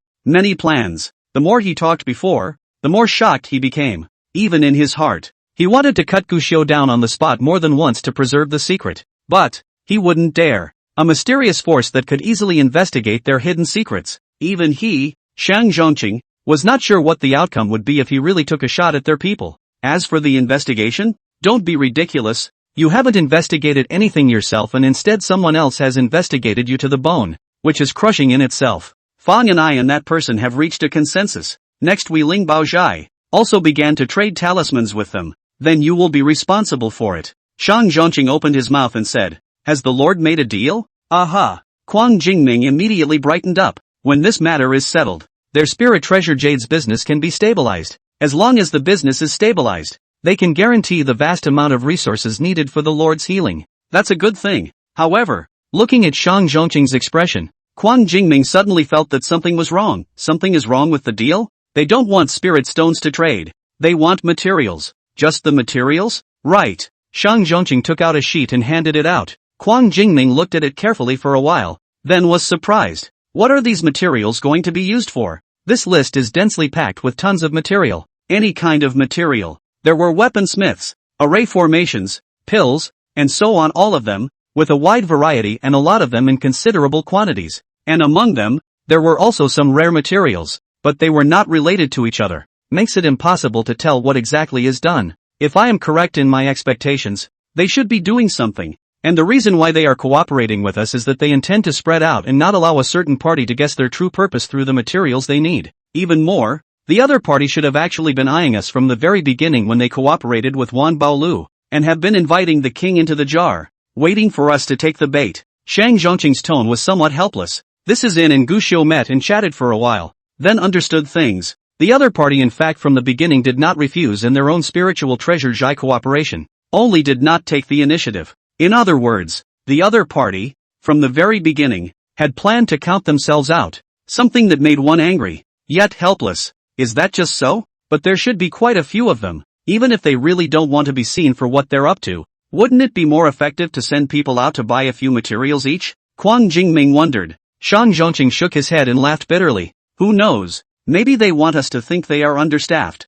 plans. The more he talked before, the more shocked he became. Even in his heart, he wanted to cut Gu Xiu down on the spot more than once to preserve the secret. But he wouldn't dare. A mysterious force that could easily investigate their hidden secrets. Even he, Shang Zhongqing, was not sure what the outcome would be if he really took a shot at their people. As for the investigation, don't be ridiculous. You haven't investigated anything yourself and instead someone else has investigated you to the bone, which is crushing in itself. Fang and I and that person have reached a consensus. Next we Ling Baozhai also began to trade talismans with them. Then you will be responsible for it. Shang Zhongqing opened his mouth and said, "Has the Lord made a deal?" Aha! Quang Jingming immediately brightened up. When this matter is settled, their spirit treasure jade's business can be stabilized. As long as the business is stabilized, they can guarantee the vast amount of resources needed for the Lord's healing. That's a good thing. However, looking at Shang Zhongqing's expression, Quang Jingming suddenly felt that something was wrong. Something is wrong with the deal? They don't want spirit stones to trade. They want materials. Just the materials? Right. Shang Zhongqing took out a sheet and handed it out. Quang Jingming looked at it carefully for a while, then was surprised. What are these materials going to be used for? This list is densely packed with tons of material. Any kind of material. There were weaponsmiths, array formations, pills, and so on, all of them, with a wide variety and a lot of them in considerable quantities. And among them, there were also some rare materials, but they were not related to each other. Makes it impossible to tell what exactly is done. If I am correct in my expectations, they should be doing something. And the reason why they are cooperating with us is that they intend to spread out and not allow a certain party to guess their true purpose through the materials they need. Even more, the other party should have actually been eyeing us from the very beginning when they cooperated with Wan Baolu, and have been inviting the king into the jar, waiting for us to take the bait. Shang Zhongqing's tone was somewhat helpless. This is in and Gu Xiu met and chatted for a while, then understood things. The other party in fact from the beginning did not refuse in their own spiritual treasure Jai cooperation, only did not take the initiative. In other words, the other party, from the very beginning, had planned to count themselves out, something that made one angry, yet helpless. Is that just so? But there should be quite a few of them, even if they really don't want to be seen for what they're up to. Wouldn't it be more effective to send people out to buy a few materials each? Quang Jingming wondered. Shang Zhongqing shook his head and laughed bitterly. Who knows? Maybe they want us to think they are understaffed.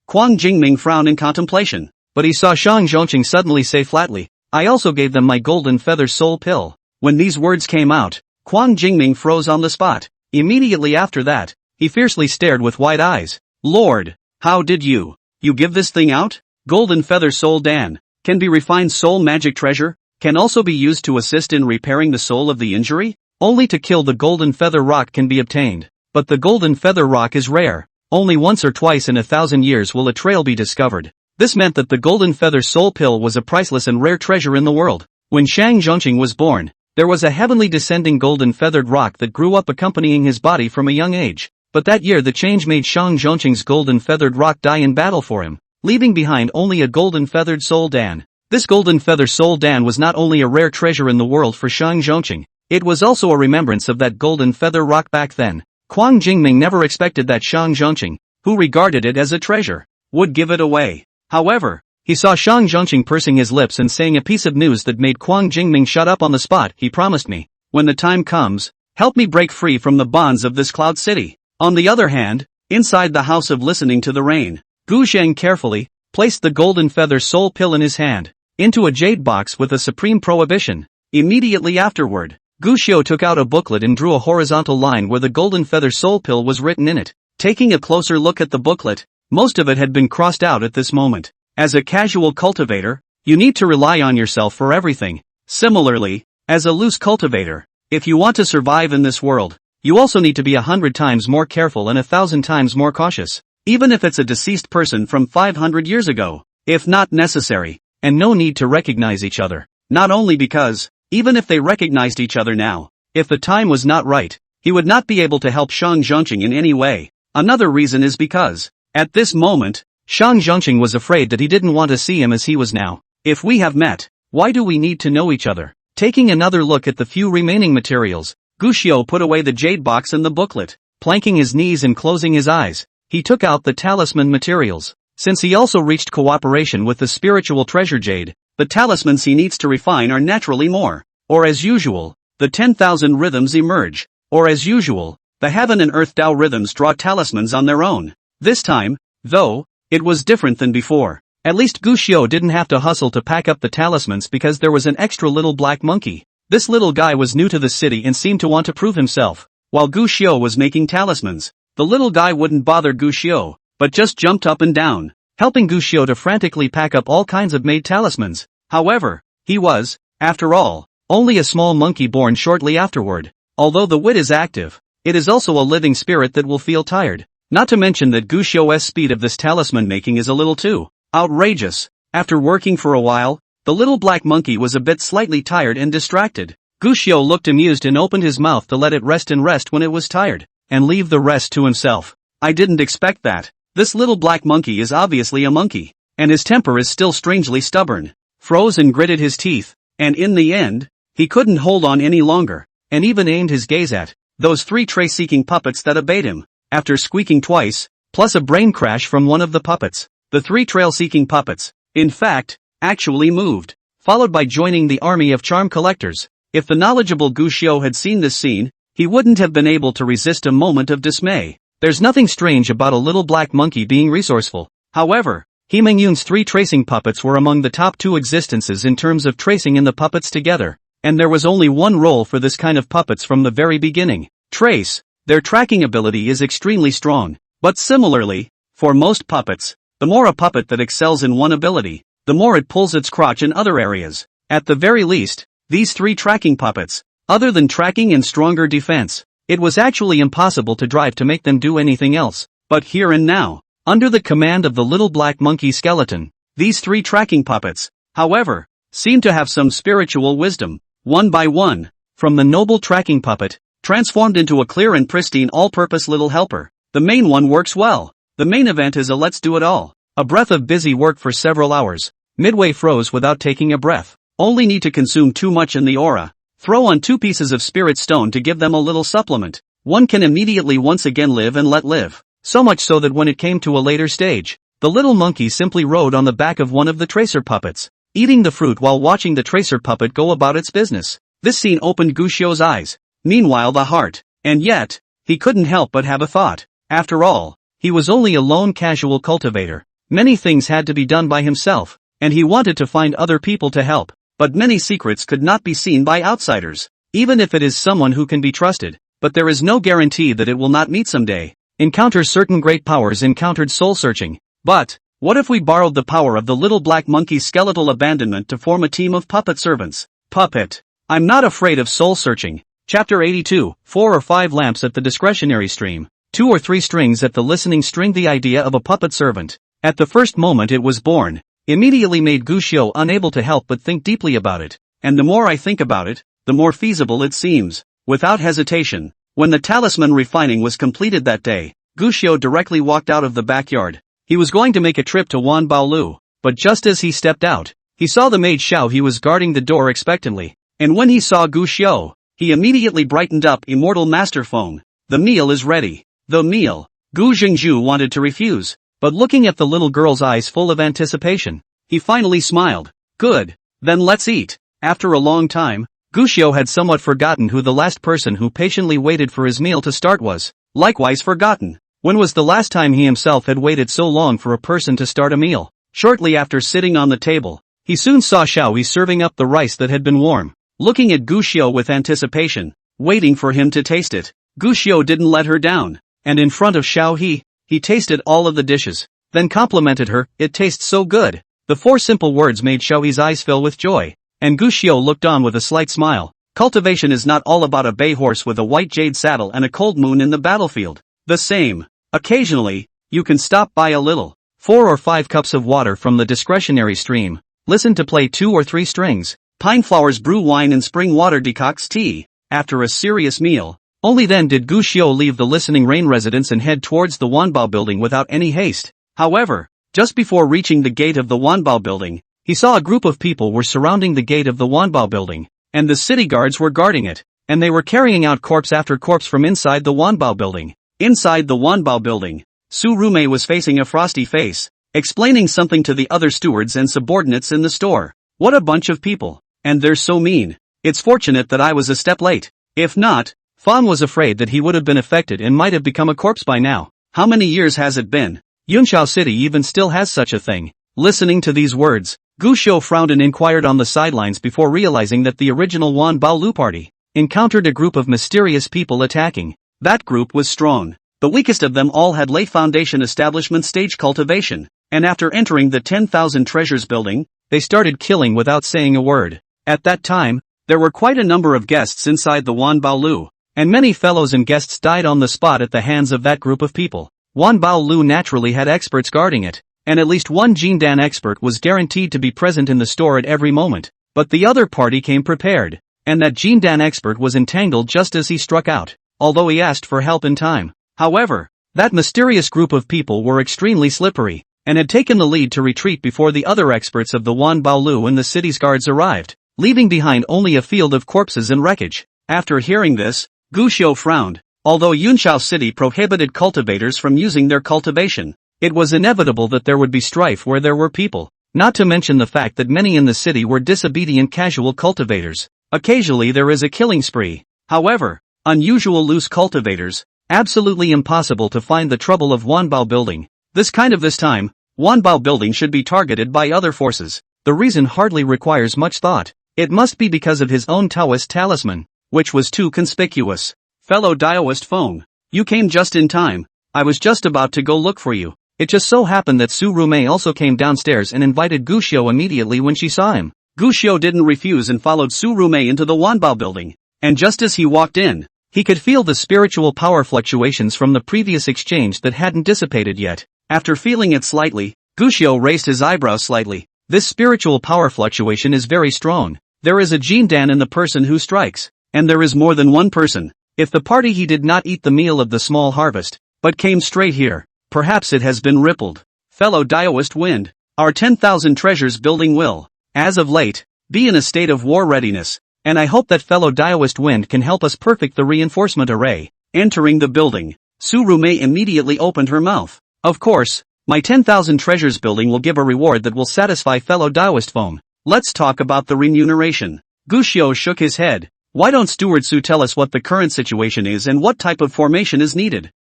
Quang Jingming frowned in contemplation, but he saw Shang Zhongqing suddenly say flatly, "I also gave them my golden feather soul pill." When these words came out, Quang Jingming froze on the spot. Immediately after that, he fiercely stared with wide eyes. "Lord, how did you give this thing out? Golden feather soul Dan, can be refined soul magic treasure, can also be used to assist in repairing the soul of the injury? Only to kill the golden feather rock can be obtained. But the golden feather rock is rare. Only once or twice in 1,000 years will a trail be discovered." This meant that the golden feather soul pill was a priceless and rare treasure in the world. When Shang Zhongqing was born, there was a heavenly descending golden feathered rock that grew up accompanying his body from a young age. But that year the change made Shang Zhongqing's golden feathered rock die in battle for him, leaving behind only a golden feathered soul Dan. This golden feather soul Dan was not only a rare treasure in the world for Shang Zhongqing, it was also a remembrance of that golden feather rock back then. Quang Jingming never expected that Shang Zhongqing, who regarded it as a treasure, would give it away. However, he saw Shang Zhongqing pursing his lips and saying a piece of news that made Quang Jingming shut up on the spot. He promised me, when the time comes, help me break free from the bonds of this cloud city. On the other hand, inside the house of listening to the rain, Gu Zheng carefully placed the golden feather soul pill in his hand, into a jade box with a supreme prohibition. Immediately afterward, Gu Xiu took out a booklet and drew a horizontal line where the golden feather soul pill was written in it. Taking a closer look at the booklet, most of it had been crossed out at this moment. As a casual cultivator, you need to rely on yourself for everything. Similarly, as a loose cultivator, if you want to survive in this world, you also need to be 100 times more careful and 1,000 times more cautious, even if it's a deceased person from 500 years ago, if not necessary, and no need to recognize each other. Not only because, even if they recognized each other now, if the time was not right, he would not be able to help Shang Zhongqing in any way. Another reason is because, at this moment, Shang Zhongqing was afraid that he didn't want to see him as he was now. If we have met, why do we need to know each other? Taking another look at the few remaining materials, Gu Xiu put away the jade box and the booklet. Planking his knees and closing his eyes, he took out the talisman materials. Since he also reached cooperation with the spiritual treasure jade, the talismans he needs to refine are naturally more. Or as usual, the 10,000 rhythms emerge. Or as usual, the heaven and earth Tao rhythms draw talismans on their own. This time, though, it was different than before. At least Gu Xiu didn't have to hustle to pack up the talismans because there was an extra little black monkey. This little guy was new to the city and seemed to want to prove himself. While Gu Xiu was making talismans, the little guy wouldn't bother Gu Xiu, but just jumped up and down, helping Gu Xiu to frantically pack up all kinds of made talismans. However, he was, after all, only a small monkey born shortly afterward. Although the wit is active, it is also a living spirit that will feel tired. Not to mention that Gu Xiu's speed of this talisman making is a little too outrageous. After working for a while, the little black monkey was a bit slightly tired and distracted. Gu Xiu looked amused and opened his mouth to let it rest when it was tired, and leave the rest to himself. I didn't expect that. This little black monkey is obviously a monkey, and his temper is still strangely stubborn. Froze and gritted his teeth, and in the end, he couldn't hold on any longer, and even aimed his gaze at those 3 tray-seeking puppets that obeyed him. After squeaking twice, plus a brain crash from one of the puppets, the 3 trail-seeking puppets, in fact, actually moved, followed by joining the army of charm collectors. If the knowledgeable Gu Xiu had seen this scene, he wouldn't have been able to resist a moment of dismay. There's nothing strange about a little black monkey being resourceful. However, He Mingyun's 3 tracing puppets were among the top 2 existences in terms of tracing in the puppets together, and there was only one role for this kind of puppets from the very beginning: trace. Their tracking ability is extremely strong, but similarly, for most puppets, the more a puppet that excels in one ability, the more it pulls its crotch in other areas. At the very least, these 3 tracking puppets, other than tracking and stronger defense, it was actually impossible to drive to make them do anything else. But here and now, under the command of the little black monkey skeleton, these 3 tracking puppets, however, seem to have some spiritual wisdom. One by one, from the noble tracking puppet, transformed into a clear and pristine all-purpose little helper, the main one works well. The main event is a let's do it all. A breath of busy work for several hours. Midway froze without taking a breath. Only need to consume too much in the aura. Throw on 2 pieces of spirit stone to give them a little supplement. One can immediately once again live and let live. So much so that when it came to a later stage, the little monkey simply rode on the back of one of the tracer puppets, eating the fruit while watching the tracer puppet go about its business. This scene opened Gu Xiu's eyes. Meanwhile the heart. And yet, he couldn't help but have a thought. After all, he was only a lone casual cultivator. Many things had to be done by himself, and he wanted to find other people to help. But many secrets could not be seen by outsiders, even if it is someone who can be trusted. But there is no guarantee that it will not meet someday. Encounter certain great powers encountered soul-searching. But, what if we borrowed the power of the little black monkey's skeletal abandonment to form a team of puppet servants? Puppet. I'm not afraid of soul-searching. Chapter 82, 4 or 5 lamps at the discretionary stream, 2 or 3 strings at the listening string. The idea of a puppet servant, at the first moment it was born, immediately made Gu Xiu unable to help but think deeply about it. And the more I think about it, the more feasible it seems. Without hesitation, when the talisman refining was completed that day, Gu Xiu directly walked out of the backyard. He was going to make a trip to Wan Baolu, but just as he stepped out, he saw the maid Xiao. He was guarding the door expectantly, and when he saw Gu Xiu, he immediately brightened up. Immortal Master Feng, The meal is ready. The meal. Gu Jingzhu wanted to refuse, but looking at the little girl's eyes full of anticipation, he finally smiled. Good. Then let's eat. After a long time, Gu Xiu had somewhat forgotten who the last person who patiently waited for his meal to start was. Likewise forgotten. When was the last time he himself had waited so long for a person to start a meal? Shortly after sitting on the table, he soon saw Xiaoyi serving up the rice that had been warm. Looking at Gu Xiu with anticipation, waiting for him to taste it, Gu Xiu didn't let her down, and in front of Xiaoyi, he tasted all of the dishes, then complimented her, "It tastes so good." The 4 simple words made Xiaoyi's eyes fill with joy, and Gu Xiu looked on with a slight smile. Cultivation is not all about a bay horse with a white jade saddle and a cold moon in the battlefield. The same. Occasionally, you can stop by a little. 4 or 5 cups of water from the discretionary stream. Listen to play 2 or 3 strings. Pine flowers brew wine and spring water decocts tea. After a serious meal, only then did Gu Xiu leave the listening rain residence and head towards the Wanbao building without any haste. However, just before reaching the gate of the Wanbao building, he saw a group of people were surrounding the gate of the Wanbao building, and the city guards were guarding it, and they were carrying out corpse after corpse from inside the Wanbao building. Inside the Wanbao building, Su Rumei was facing a frosty face, explaining something to the other stewards and subordinates in the store. What a bunch of people, and they're so mean. It's fortunate that I was a step late. If not, Fan was afraid that he would have been affected and might have become a corpse by now. How many years has it been? Yunchao City even still has such a thing. Listening to these words, Gu Xiu frowned and inquired on the sidelines before realizing that the original Wanbao Lu party encountered a group of mysterious people attacking. That group was strong. The weakest of them all had late foundation establishment stage cultivation, and after entering the 10,000 treasures building, they started killing without saying a word. At that time, there were quite a number of guests inside the Wanbao Lu, and many fellows and guests died on the spot at the hands of that group of people. Wanbao Lu naturally had experts guarding it, and at least one Jindan expert was guaranteed to be present in the store at every moment, but the other party came prepared, and that Jindan expert was entangled just as he struck out, although he asked for help in time. However, that mysterious group of people were extremely slippery, and had taken the lead to retreat before the other experts of the Wanbao Lu and the city's guards arrived, leaving behind only a field of corpses and wreckage. After hearing this, Gu Xiu frowned. Although Yunchao City prohibited cultivators from using their cultivation, it was inevitable that there would be strife where there were people, not to mention the fact that many in the city were disobedient casual cultivators. Occasionally there is a killing spree. However, unusual loose cultivators, absolutely impossible to find the trouble of Wanbao building. This time, Wanbao building should be targeted by other forces. The reason hardly requires much thought. It must be because of his own Taoist talisman, which was too conspicuous. Fellow Daoist Feng, you came just in time. I was just about to go look for you. It just so happened that Su Rumei also came downstairs and invited Gu Xiu immediately when she saw him. Gu Xiu didn't refuse and followed Su Rumei into the Wanbao building, and just as he walked in, he could feel the spiritual power fluctuations from the previous exchange that hadn't dissipated yet. After feeling it slightly, Gu Xiu raised his eyebrows slightly. This spiritual power fluctuation is very strong. There is a Jindan in the person who strikes, and there is more than one person. If the party he did not eat the meal of the small harvest, but came straight here, perhaps it has been rippled. Fellow Daoist Wind, our 10,000 treasures building will, as of late, be in a state of war readiness, and I hope that fellow Daoist Wind can help us perfect the reinforcement array. Entering the building, Su Rumei immediately opened her mouth. Of course, my 10,000 treasures building will give a reward that will satisfy fellow Daoist Feng. Let's talk about the remuneration. Gu Xiu shook his head. Why don't Steward Su tell us what the current situation is and what type of formation is needed?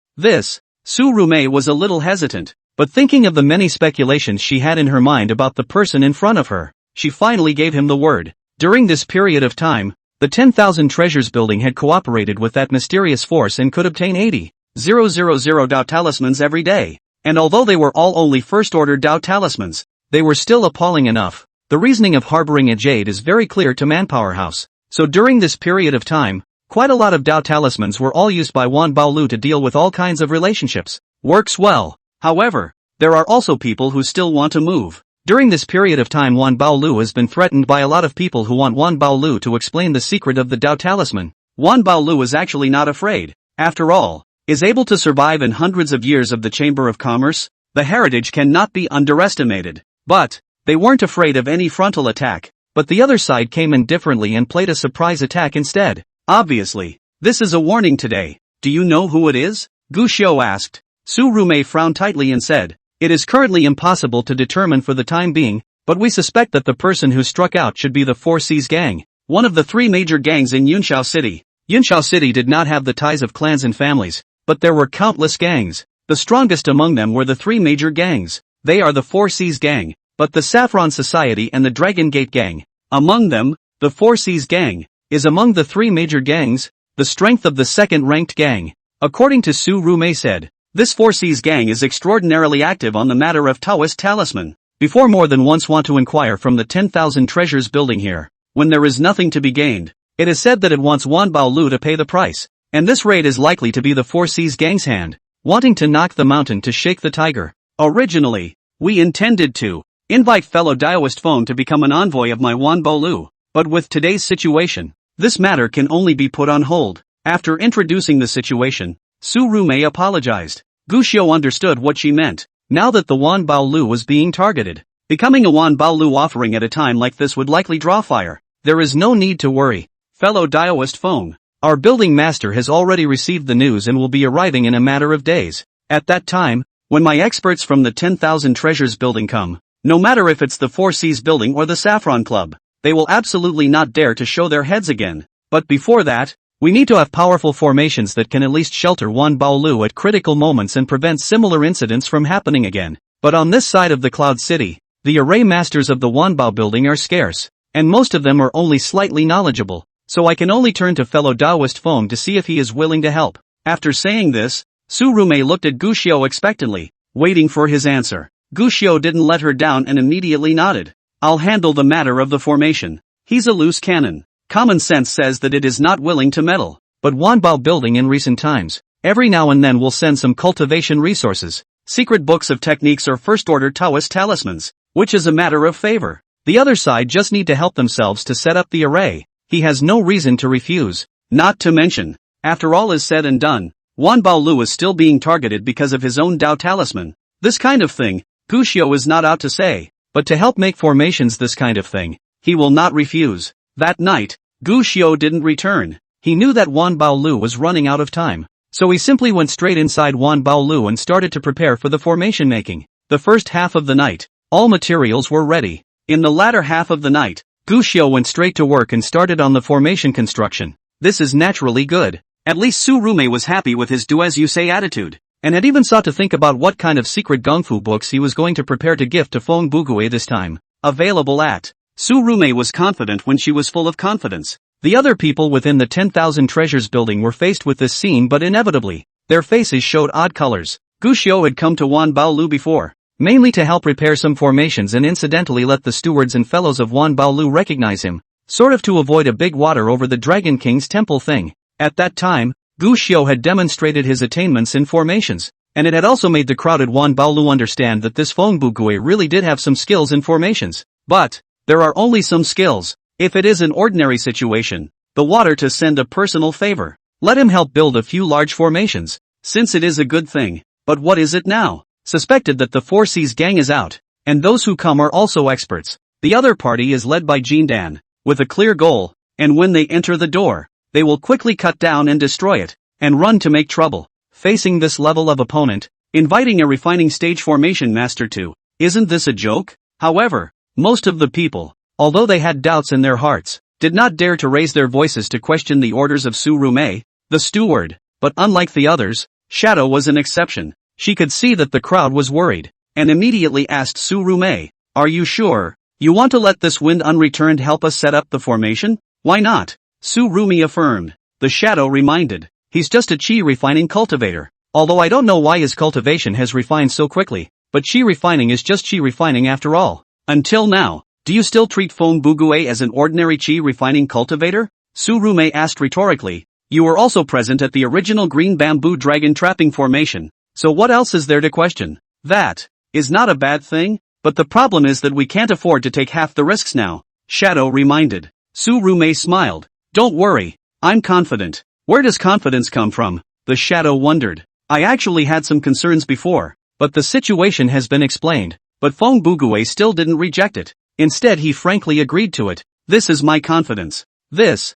Su Rumei was a little hesitant, but thinking of the many speculations she had in her mind about the person in front of her, she finally gave him the word. During this period of time, the 10,000 treasures building had cooperated with that mysterious force and could obtain 80,000 Dao talismans every day, and although they were all only first-order Dao talismans, they were still appalling enough. The reasoning of harboring a jade is very clear to Manpower House. So during this period of time, quite a lot of Dao talismans were all used by Wanbao Lu to deal with all kinds of relationships. Works well. However, there are also people who still want to move. During this period of time Wanbao Lu has been threatened by a lot of people who want Wanbao Lu to explain the secret of the Dao talisman. Wanbao Lu is actually not afraid. After all, is able to survive in hundreds of years of the Chamber of Commerce. The heritage cannot be underestimated. But they weren't afraid of any frontal attack. But the other side came in differently and played a surprise attack instead. Obviously, this is a warning today. Do you know who it is? Gu Xiu asked. Su Rumei frowned tightly and said, it is currently impossible to determine for the time being, but we suspect that the person who struck out should be the Four Seas Gang, one of the three major gangs in Yunshao City. Yunshao City did not have the ties of clans and families, but there were countless gangs. The strongest among them were the three major gangs. They are the Four Seas Gang, but the Saffron Society and the Dragon Gate Gang. Among them, the Four Seas Gang is among the three major gangs, the strength of the second-ranked gang. According to Su Rumei said, this Four Seas Gang is extraordinarily active on the matter of Taoist talisman. Before more than once want to inquire from the 10,000 treasures building here, when there is nothing to be gained. It is said that it wants Wan Bao Lu to pay the price, and this raid is likely to be the Four Seas Gang's hand, wanting to knock the mountain to shake the tiger. Originally, we intended to invite fellow Daoist Feng to become an envoy of my Wan Bao Lu, but with today's situation, this matter can only be put on hold. After introducing the situation, Su Rumei apologized. Gu Xiu understood what she meant. Now that the Wan Bao Lu was being targeted, becoming a Wan Bao Lu offering at a time like this would likely draw fire. There is no need to worry. Fellow Daoist Feng, our building master has already received the news and will be arriving in a matter of days. At that time, when my experts from the 10,000 treasures building come, no matter if it's the Four Seas building or the Saffron Club, they will absolutely not dare to show their heads again. But before that, we need to have powerful formations that can at least shelter Wan Bao Lu at critical moments and prevent similar incidents from happening again. But on this side of the Cloud City, the array masters of the Wan Bao building are scarce, and most of them are only slightly knowledgeable, so I can only turn to fellow Daoist Feng to see if he is willing to help. After saying this, Su Rumei looked at Gu Xiu expectantly, waiting for his answer. Gu Xiu didn't let her down and immediately nodded. I'll handle the matter of the formation. He's a loose cannon. Common sense says that it is not willing to meddle. But Wan Bao building in recent times, every now and then will send some cultivation resources, secret books of techniques or first-order Taoist talismans, which is a matter of favor. The other side just need to help themselves to set up the array. He has no reason to refuse. Not to mention, after all is said and done, Wan Bao Lu is still being targeted because of his own Dao talisman. This kind of thing, Gu Xiu is not out to say, but to help make formations this kind of thing, he will not refuse. That night, Gu Xiu didn't return. He knew that Wan Bao Lu was running out of time, so he simply went straight inside Wan Bao Lu and started to prepare for the formation making. The first half of the night, all materials were ready. In the latter half of the night, Gu Xiu went straight to work and started on the formation construction. This is naturally good. At least Su Rumei was happy with his do-as-you-say attitude, and had even sought to think about what kind of secret Gongfu books he was going to prepare to gift to Feng Bugui this time. Available at. Su Rumei was confident when she was full of confidence. The other people within the 10,000 treasures building were faced with this scene, but inevitably, their faces showed odd colors. Gu Xiu had come to Wan Bao Lu before, mainly to help repair some formations and incidentally let the stewards and fellows of Wan Bao Lu recognize him, sort of to avoid a big water over the Dragon King's temple thing. At that time, Gu Xiu had demonstrated his attainments in formations, and it had also made the crowded Wan Bao Lu understand that this Feng Bugui really did have some skills in formations. But there are only some skills. If it is an ordinary situation, the water to send a personal favor, let him help build a few large formations, since it is a good thing. But what is it now? Suspected that the Four Seas Gang is out, and those who come are also experts. The other party is led by Jin Dan, with a clear goal, and when they enter the door, they will quickly cut down and destroy it, and run to make trouble. Facing this level of opponent, inviting a refining stage formation master to, isn't this a joke? However, most of the people, although they had doubts in their hearts, did not dare to raise their voices to question the orders of Su Rumei, the steward. But unlike the others, Shadow was an exception. She could see that the crowd was worried, and immediately asked Su Rumei, "Are you sure you want to let this wind unreturned help us set up the formation?" "Why not?" Su Rumei affirmed. The Shadow reminded, "He's just a chi refining cultivator. Although I don't know why his cultivation has refined so quickly, but chi refining is just chi refining after all. Until now, do you still treat Feng Bugui as an ordinary chi refining cultivator?" Su Rumei asked rhetorically. "You were also present at the original green bamboo dragon trapping formation, so what else is there to question?" "That is not a bad thing, but the problem is that we can't afford to take half the risks now," Shadow reminded. Su Rumei smiled. "Don't worry, I'm confident." "Where does confidence come from?" the Shadow wondered. "I actually had some concerns before, but the situation has been explained." But Feng Bugui still didn't reject it. Instead he frankly agreed to it. "This is my confidence. This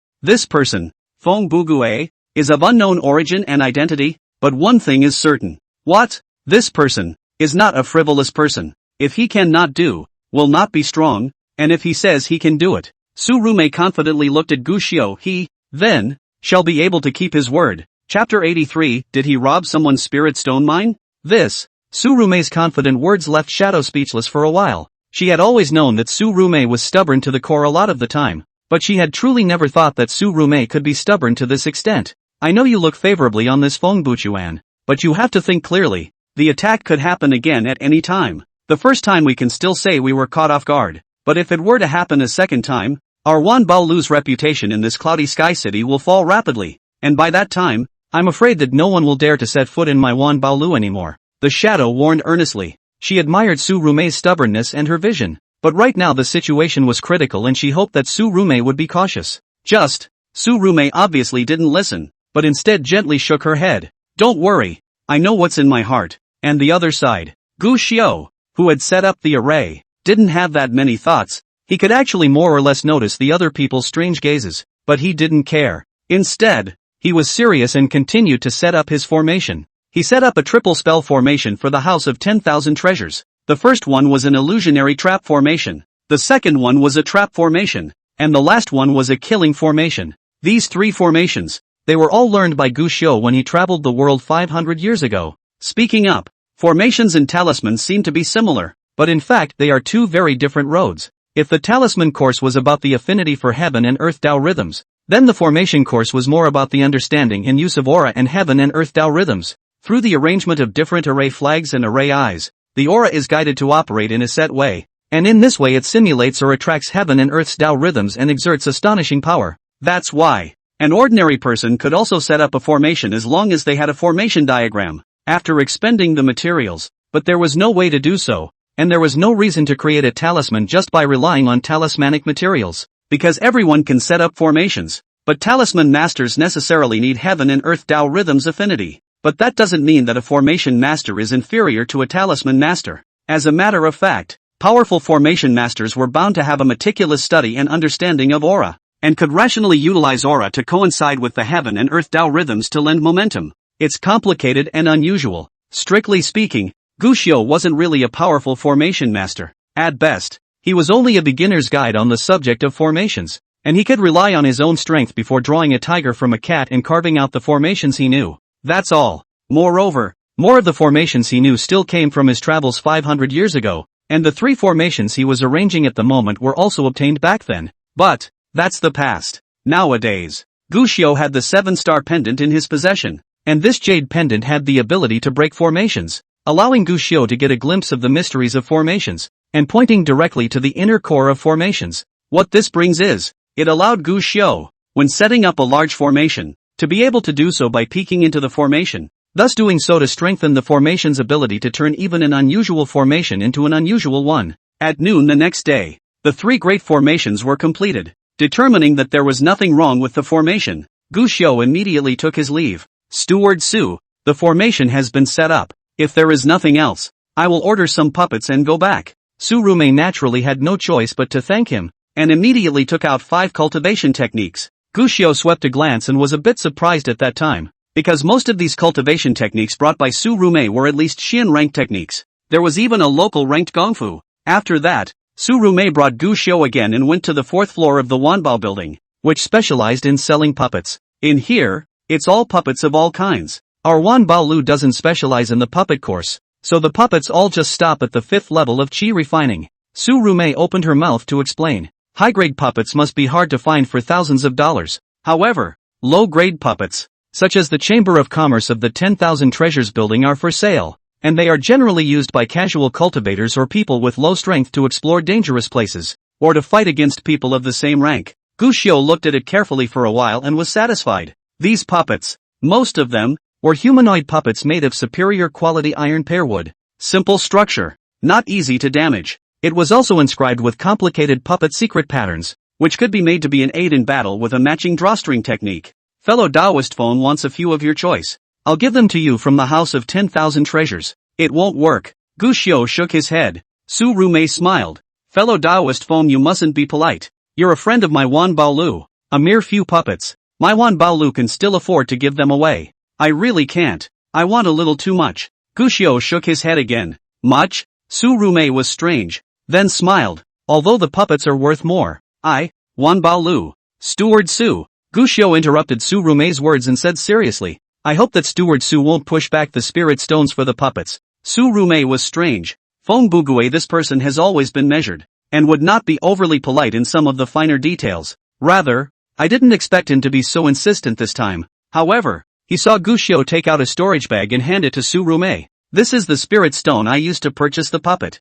person, Feng Bugui, is of unknown origin and identity, but one thing is certain. What? This person is not a frivolous person. If he cannot do, will not be strong, and if he says he can do it. Tsurume confidently looked at Gushio. He, then, shall be able to keep his word. Chapter 83, Did he rob someone's spirit stone mine? This. Tsurume's confident words left Shadow speechless for a while. She had always known that Tsurume was stubborn to the core a lot of the time, but she had truly never thought that Tsurume could be stubborn to this extent. I know you look favorably on this phone, Buchuan, but you have to think clearly. The attack could happen again at any time. The first time we can still say we were caught off guard, but if it were to happen a second time, our Wanbaolu's reputation in this cloudy sky city will fall rapidly, and by that time, I'm afraid that no one will dare to set foot in my Wanbaolu anymore. The Shadow warned earnestly. She admired Tsurume's stubbornness and her vision, but right now the situation was critical and she hoped that Tsurume would be cautious. Tsurume obviously didn't listen, but instead gently shook her head. Don't worry, I know what's in my heart. And the other side, Gu Xiao, who had set up the array, didn't have that many thoughts. He could actually more or less notice the other people's strange gazes, but he didn't care. Instead, he was serious and continued to set up his formation. He set up a triple spell formation for the House of 10,000 Treasures. The first one was an illusionary trap formation, the second one was a trap formation, and the last one was a killing formation. These three formations, they were all learned by Gu Xiao when he traveled the world 500 years ago. Speaking up, formations and talismans seem to be similar, but in fact they are two very different roads. If the talisman course was about the affinity for heaven and earth Tao rhythms, then the formation course was more about the understanding and use of aura and heaven and earth Tao rhythms. Through the arrangement of different array flags and array eyes, the aura is guided to operate in a set way, and in this way it simulates or attracts heaven and earth's Tao rhythms and exerts astonishing power. That's why an ordinary person could also set up a formation as long as they had a formation diagram, after expending the materials, but there was no way to do so, and there was no reason to create a talisman just by relying on talismanic materials, because everyone can set up formations, but talisman masters necessarily need heaven and earth Tao rhythms affinity. But that doesn't mean that a formation master is inferior to a talisman master. As a matter of fact, powerful formation masters were bound to have a meticulous study and understanding of aura, and could rationally utilize aura to coincide with the heaven and earth Tao rhythms to lend momentum. It's complicated and unusual. Strictly speaking, Gu Xiao wasn't really a powerful formation master. At best, he was only a beginner's guide on the subject of formations, and he could rely on his own strength before drawing a tiger from a cat and carving out the formations he knew. That's all. Moreover, more of the formations he knew still came from his travels 500 years ago, and the three formations he was arranging at the moment were also obtained back then. But that's the past. Nowadays, Gu Xiao had the 7-star pendant in his possession, and this jade pendant had the ability to break formations, allowing Gu Xiao to get a glimpse of the mysteries of formations, and pointing directly to the inner core of formations. What this brings is, it allowed Gu Xiao, when setting up a large formation, to be able to do so by peeking into the formation, thus doing so to strengthen the formation's ability to turn even an unusual formation into an unusual one. At noon the next day, the three great formations were completed. Determining that there was nothing wrong with the formation, Gu Xiao immediately took his leave. Steward Su, the formation has been set up. If there is nothing else, I will order some puppets and go back. Tsurume naturally had no choice but to thank him, and immediately took out 5 cultivation techniques. Gu Xiao swept a glance and was a bit surprised at that time, because most of these cultivation techniques brought by Tsurume were at least Xian ranked techniques. There was even a local ranked Gongfu. After that, Tsurume brought Gu Xiao again and went to the 4th floor of the Wanbao building, which specialized in selling puppets. In here, it's all puppets of all kinds. Our Wanbaolu doesn't specialize in the puppet course, so the puppets all just stop at the 5th level of qi refining. Tsurume opened her mouth to explain. High-grade puppets must be hard to find for thousands of dollars. However, low-grade puppets, such as the Chamber of Commerce of the 10,000 Treasures building, are for sale, and they are generally used by casual cultivators or people with low strength to explore dangerous places, or to fight against people of the same rank. Gu Xiao looked at it carefully for a while and was satisfied. These puppets, most of them, were humanoid puppets made of superior quality iron pearwood. Simple structure, not easy to damage. It was also inscribed with complicated puppet secret patterns, which could be made to be an aid in battle with a matching drawstring technique. Fellow Taoist phone wants a few of your choice. I'll give them to you from the House of 10,000 Treasures. It won't work. Gu Xiao shook his head. Tsurume smiled. Fellow Taoist phone, you mustn't be polite. You're a friend of my Wanbaolu. A mere few puppets My Wanbaolu can still afford to give them away. I really can't. I want a little too much. Gushio shook his head again. Much? Surume was strange, then smiled. Although the puppets are worth more. Wanbaolu. Steward Su. Gushio interrupted Surume's words and said seriously, I hope that Steward Su won't push back the spirit stones for the puppets. Surume was strange. Fongbugue, this person has always been measured, and would not be overly polite in some of the finer details. Rather, I didn't expect him to be so insistent this time. However, he saw Gushio take out a storage bag and hand it to Surume. This is the spirit stone I used to purchase the puppet.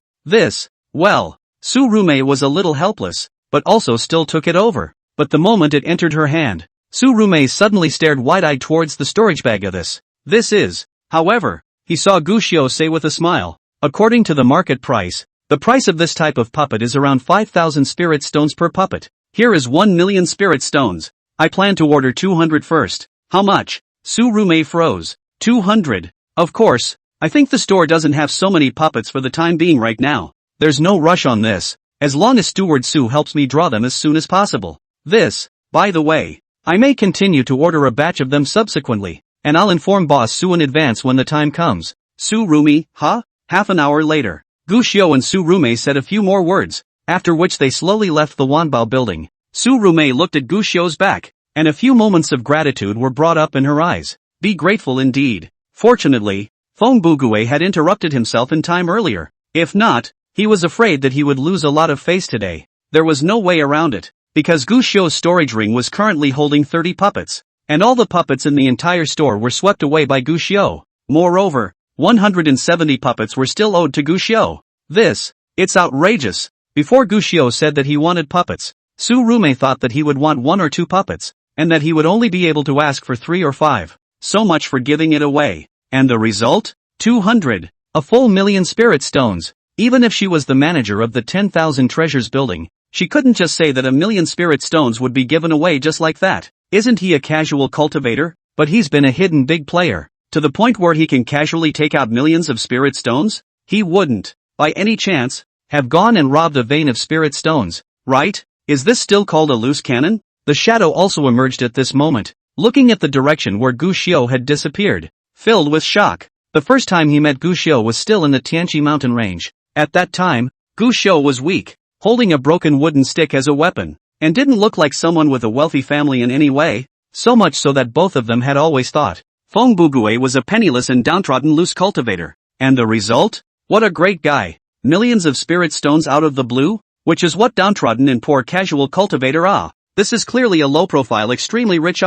Well, Surume was a little helpless, but also still took it over. But the moment it entered her hand, Surume suddenly stared wide-eyed towards the storage bag of this. However, he saw Gushio say with a smile, according to the market price, the price of this type of puppet is around 5,000 spirit stones per puppet. Here is 1 million spirit stones. I plan to order 200 first. How much? Surume froze. 200. Of course, I think the store doesn't have so many puppets for the time being right now. There's no rush on this, as long as Steward Su helps me draw them as soon as possible. By the way, I may continue to order a batch of them subsequently, and I'll inform Boss Su in advance when the time comes. Surumi, huh? Half an hour later, Gushio and Surume said a few more words, after which they slowly left the Wanbao building. Surume looked at Gushio's back, and a few moments of gratitude were brought up in her eyes. Be grateful indeed. Fortunately, Fongbugue had interrupted himself in time earlier. If not, he was afraid that he would lose a lot of face today. There was no way around it, because Gushio's storage ring was currently holding 30 puppets, and all the puppets in the entire store were swept away by Gushio. Moreover, 170 puppets were still owed to Gushio. It's outrageous. Before Gushio said that he wanted puppets, Surume thought that he would want 1 or 2 puppets, and that he would only be able to ask for 3 or 5. So much for giving it away. And the result? 200. A full million spirit stones. Even if she was the manager of the 10,000 treasures building, she couldn't just say that 1 million spirit stones would be given away just like that. Isn't he a casual cultivator? But he's been a hidden big player, to the point where he can casually take out millions of spirit stones? He wouldn't, by any chance, have gone and robbed a vein of spirit stones, right? Is this still called a loose cannon? The shadow also emerged at this moment, looking at the direction where Gushio had disappeared, filled with shock. The first time he met Gushio was still in the Tianqi mountain range. At that time, Gushio was weak, holding a broken wooden stick as a weapon, and didn't look like someone with a wealthy family in any way, so much so that both of them had always thought Fongbugue was a penniless and downtrodden loose cultivator. And the result? What a great guy. Millions of spirit stones out of the blue? Which is what downtrodden and poor casual cultivator are. This is clearly a low-profile extremely rich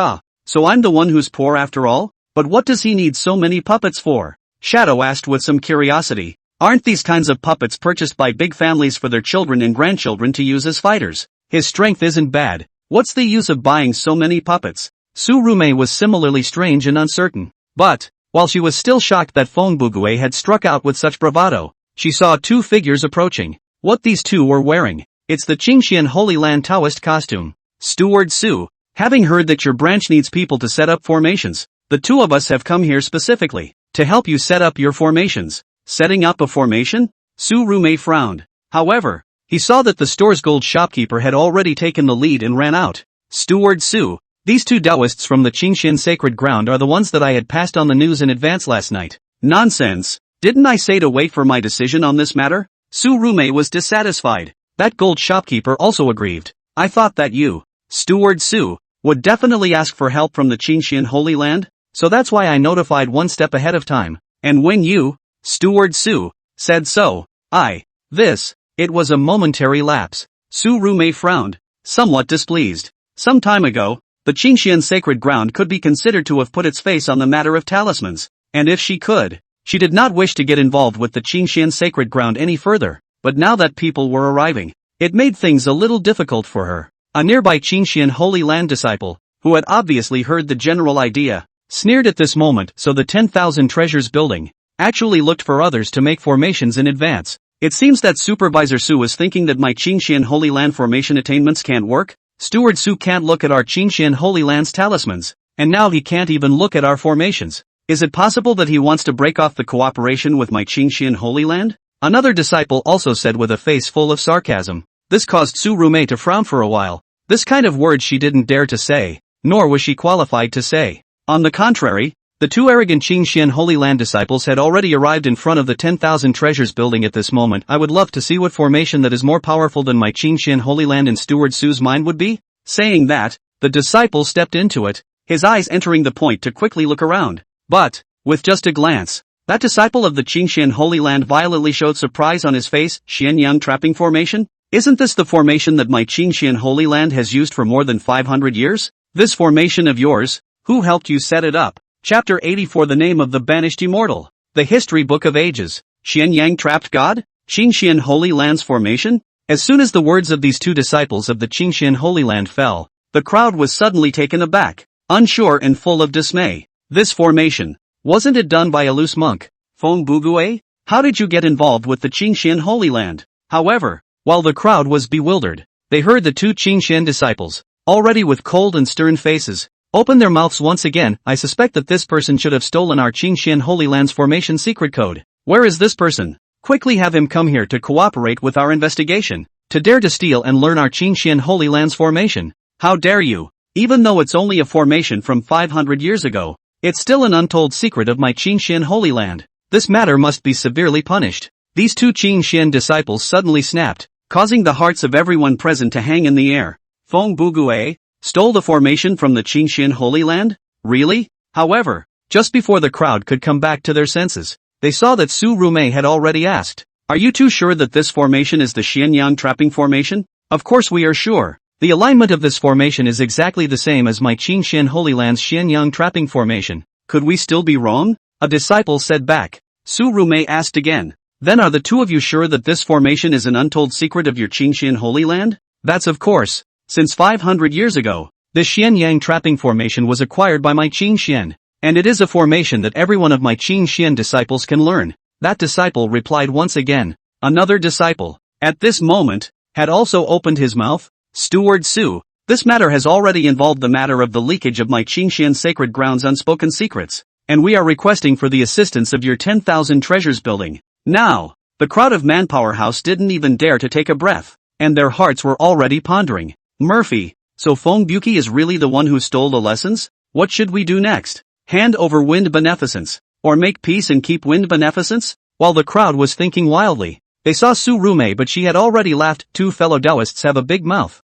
So I'm the one who's poor after all? But what does he need so many puppets for? Shadow asked with some curiosity. Aren't these kinds of puppets purchased by big families for their children and grandchildren to use as fighters? His strength isn't bad. What's the use of buying so many puppets? Surume was similarly strange and uncertain. But, while she was still shocked that Fongbugue had struck out with such bravado, she saw 2 figures approaching. What these 2 were wearing? It's the Qingxian Holy Land Taoist costume. Steward Su, having heard that your branch needs people to set up formations, the 2 of us have come here specifically to help you set up your formations. Setting up a formation? Surume frowned. However, he saw that the store's gold shopkeeper had already taken the lead and ran out. Steward Su, these 2 Taoists from the Qingxian sacred ground are the ones that I had passed on the news in advance last night. Nonsense. Didn't I say to wait for my decision on this matter? Surume was dissatisfied. That gold shopkeeper also aggrieved. I thought that you, Steward Su, would definitely ask for help from the Qingxian Holy Land, so that's why I notified 1 step ahead of time. And when you, Steward Su, said so, it was a momentary lapse. Surume frowned, somewhat displeased. Some time ago, the Qingxian sacred ground could be considered to have put its face on the matter of talismans, and if she could, she did not wish to get involved with the Qingxian sacred ground any further, but now that people were arriving, it made things a little difficult for her. A nearby Qingxian Holy Land disciple, who had obviously heard the general idea, sneered at this moment, so the 10,000 treasures building actually looked for others to make formations in advance. It seems that Supervisor Su is thinking that my Qingxian Holy Land formation attainments can't work. Steward Su can't look at our Qingxian Holy Land's talismans, and now he can't even look at our formations. Is it possible that he wants to break off the cooperation with my Qingxian Holy Land? Another disciple also said with a face full of sarcasm. This caused Surume to frown for a while. This kind of word she didn't dare to say, nor was she qualified to say. On the contrary, the two arrogant Qingxian Holy Land disciples had already arrived in front of the 10,000 treasures building at this moment. I would love to see what formation that is more powerful than my Qingxian Holy Land in Steward Su's mind would be. Saying that, the disciple stepped into it, his eyes entering the point to quickly look around. But, with just a glance, that disciple of the Qingxian Holy Land violently showed surprise on his face. Xianyang trapping formation? Isn't this the formation that my Qingxian Holy Land has used for more than 500 years? This formation of yours, who helped you set it up? Chapter 84 The Name of the Banished Immortal. The History Book of Ages. Xianyang Trapped God? Qingxian Holy Land's formation? As soon as the words of these two disciples of the Qingxian Holy Land fell, the crowd was suddenly taken aback, unsure and full of dismay. This formation, wasn't it done by a loose monk? Feng Bugue? How did you get involved with the Qingxian Holy Land? However, while the crowd was bewildered, they heard the two Qingxian disciples, already with cold and stern faces, open their mouths once again. I suspect that this person should have stolen our Qingxian Holy Land's formation secret code. Where is this person? Quickly have him come here to cooperate with our investigation. To dare to steal and learn our Qingxian Holy Land's formation. How dare you? Even though it's only a formation from 500 years ago, it's still an untold secret of my Qingxian Holy Land. This matter must be severely punished. These two Qingxian disciples suddenly snapped, causing the hearts of everyone present to hang in the air. Feng Bugue? Stole the formation from the Qingxian Holy Land? Really? However, just before the crowd could come back to their senses, they saw that Su Rumei had already asked, "Are you too sure that this formation is the Xianyang trapping formation?" Of course we are sure. The alignment of this formation is exactly the same as my Qingxian Holy Land's Xianyang trapping formation. Could we still be wrong? A disciple said back. Su Rumei asked again, "Then are the two of you sure that this formation is an untold secret of your Qingxian Holy Land?" That's of course. Since 500 years ago, the Xianyang trapping formation was acquired by my Qingxian, and it is a formation that every one of my Qingxian disciples can learn. That disciple replied once again. Another disciple, at this moment, had also opened his mouth. Steward Su, this matter has already involved the matter of the leakage of my Qingxian sacred grounds' unspoken secrets, and we are requesting for the assistance of your 10,000 treasures building. Now, the crowd of Manpower House didn't even dare to take a breath, and their hearts were already pondering. Murphy, so Feng Buki is really the one who stole the lessons? What should we do next? Hand over wind beneficence, or make peace and keep wind beneficence? While the crowd was thinking wildly, they saw Su Rumei, but she had already laughed. Two fellow Taoists have a big mouth.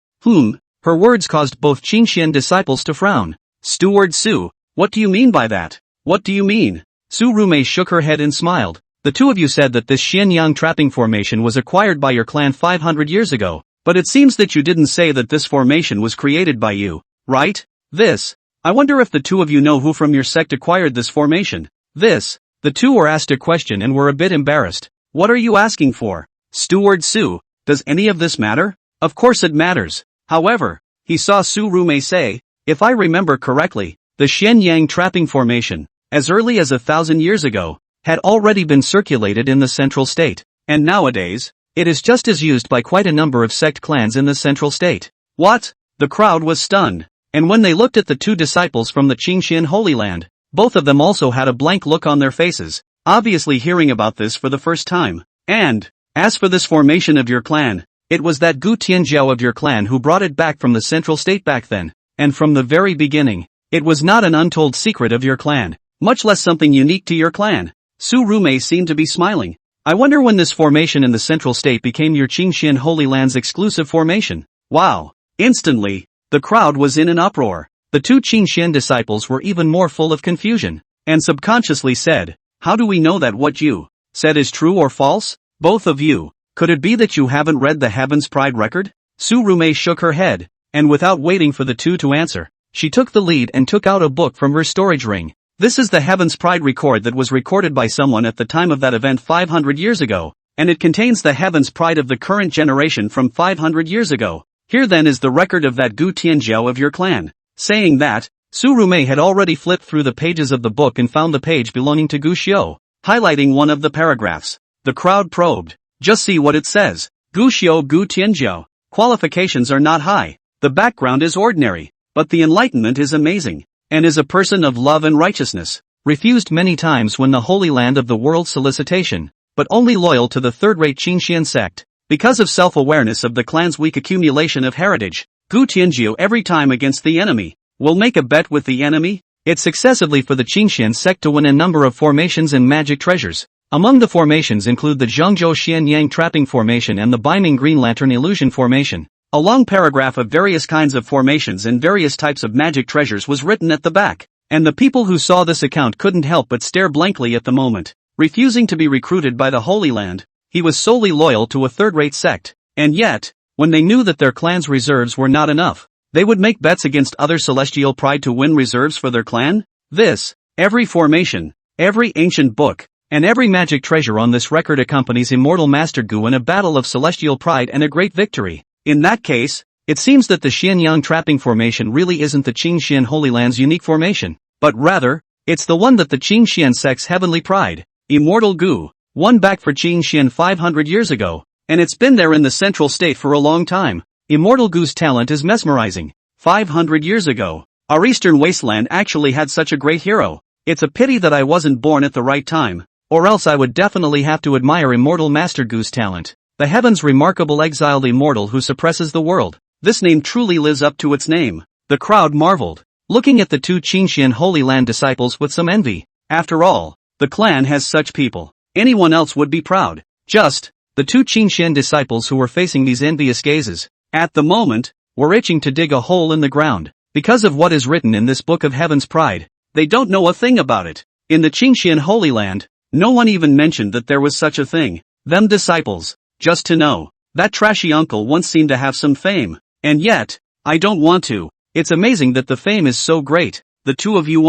Her words caused both Qingxian disciples to frown. Steward Su, what do you mean by that? What do you mean? Su Rumei shook her head and smiled. The two of you said that this Xianyang trapping formation was acquired by your clan 500 years ago. But it seems that you didn't say that this formation was created by you, right? I wonder if the two of you know who from your sect acquired this formation. The two were asked a question and were a bit embarrassed. What are you asking for? Steward Su, does any of this matter? Of course it matters. However, he saw Su Rumei say, if I remember correctly, the Xianyang trapping formation, as early as 1,000 years ago, had already been circulated in the central state, and nowadays, it is just as used by quite a number of sect clans in the central state. What? The crowd was stunned, and when they looked at the two disciples from the Qingxian Holy Land, both of them also had a blank look on their faces, obviously hearing about this for the first time. And, as for this formation of your clan, it was that Gu Tianjiao of your clan who brought it back from the central state back then, and from the very beginning, it was not an untold secret of your clan, much less something unique to your clan. Su Rumei seemed to be smiling. I wonder when this formation in the central state became your Qingxian Holy Land's exclusive formation. Wow! Instantly, the crowd was in an uproar. The two Qingxian disciples were even more full of confusion, and subconsciously said, how do we know that what you said is true or false? Both of you, could it be that you haven't read the Heaven's Pride record? Su Rumei shook her head, and without waiting for the two to answer, she took the lead and took out a book from her storage ring. This is the Heaven's Pride record that was recorded by someone at the time of that event 500 years ago, and it contains the Heaven's Pride of the current generation from 500 years ago. Here then is the record of that Gu Tianjiao of your clan. Saying that, Su Rumei had already flipped through the pages of the book and found the page belonging to Gu Xiu, highlighting one of the paragraphs. The crowd probed. Just see what it says. Gu Xiu Gu Tianjiao. Qualifications are not high. The background is ordinary, but the enlightenment is amazing, and is a person of love and righteousness, refused many times when the Holy Land of the world's solicitation, but only loyal to the third-rate Qingxian sect, because of self-awareness of the clan's weak accumulation of heritage. Gu Tianjiu every time against the enemy. We'll make a bet with the enemy? It's successively for the Qingxian sect to win a number of formations and magic treasures. Among the formations include the Zhengzhou Xian Yang Trapping Formation and the Beiming Green Lantern Illusion Formation. A long paragraph of various kinds of formations and various types of magic treasures was written at the back, and the people who saw this account couldn't help but stare blankly at the moment. Refusing to be recruited by the Holy Land, he was solely loyal to a third-rate sect, and yet, when they knew that their clan's reserves were not enough, they would make bets against other celestial pride to win reserves for their clan? Every formation, every ancient book, and every magic treasure on this record accompanies immortal Master Gu in a battle of celestial pride and a great victory. In that case, it seems that the Xianyang Trapping Formation really isn't the Qingxian Holy Land's unique formation, but rather, it's the one that the Qingxian sect's heavenly pride, Immortal Gu, won back for Qingxian 500 years ago, and it's been there in the central state for a long time. Immortal Gu's talent is mesmerizing. 500 years ago, our eastern wasteland actually had such a great hero. It's a pity that I wasn't born at the right time, or else I would definitely have to admire Immortal Master Gu's talent. The heavens' remarkable exiled immortal who suppresses the world. This name truly lives up to its name. The crowd marveled, looking at the two Qingxian Holy Land disciples with some envy. After all, the clan has such people. Anyone else would be proud. Just, the two Qingxian disciples who were facing these envious gazes, at the moment, were itching to dig a hole in the ground. Because of what is written in this book of Heaven's Pride, they don't know a thing about it. In the Qingxian Holy Land, no one even mentioned that there was such a thing. Them disciples, just to know, that trashy uncle once seemed to have some fame. And yet, I don't want to. It's amazing that the fame is so great. The two of you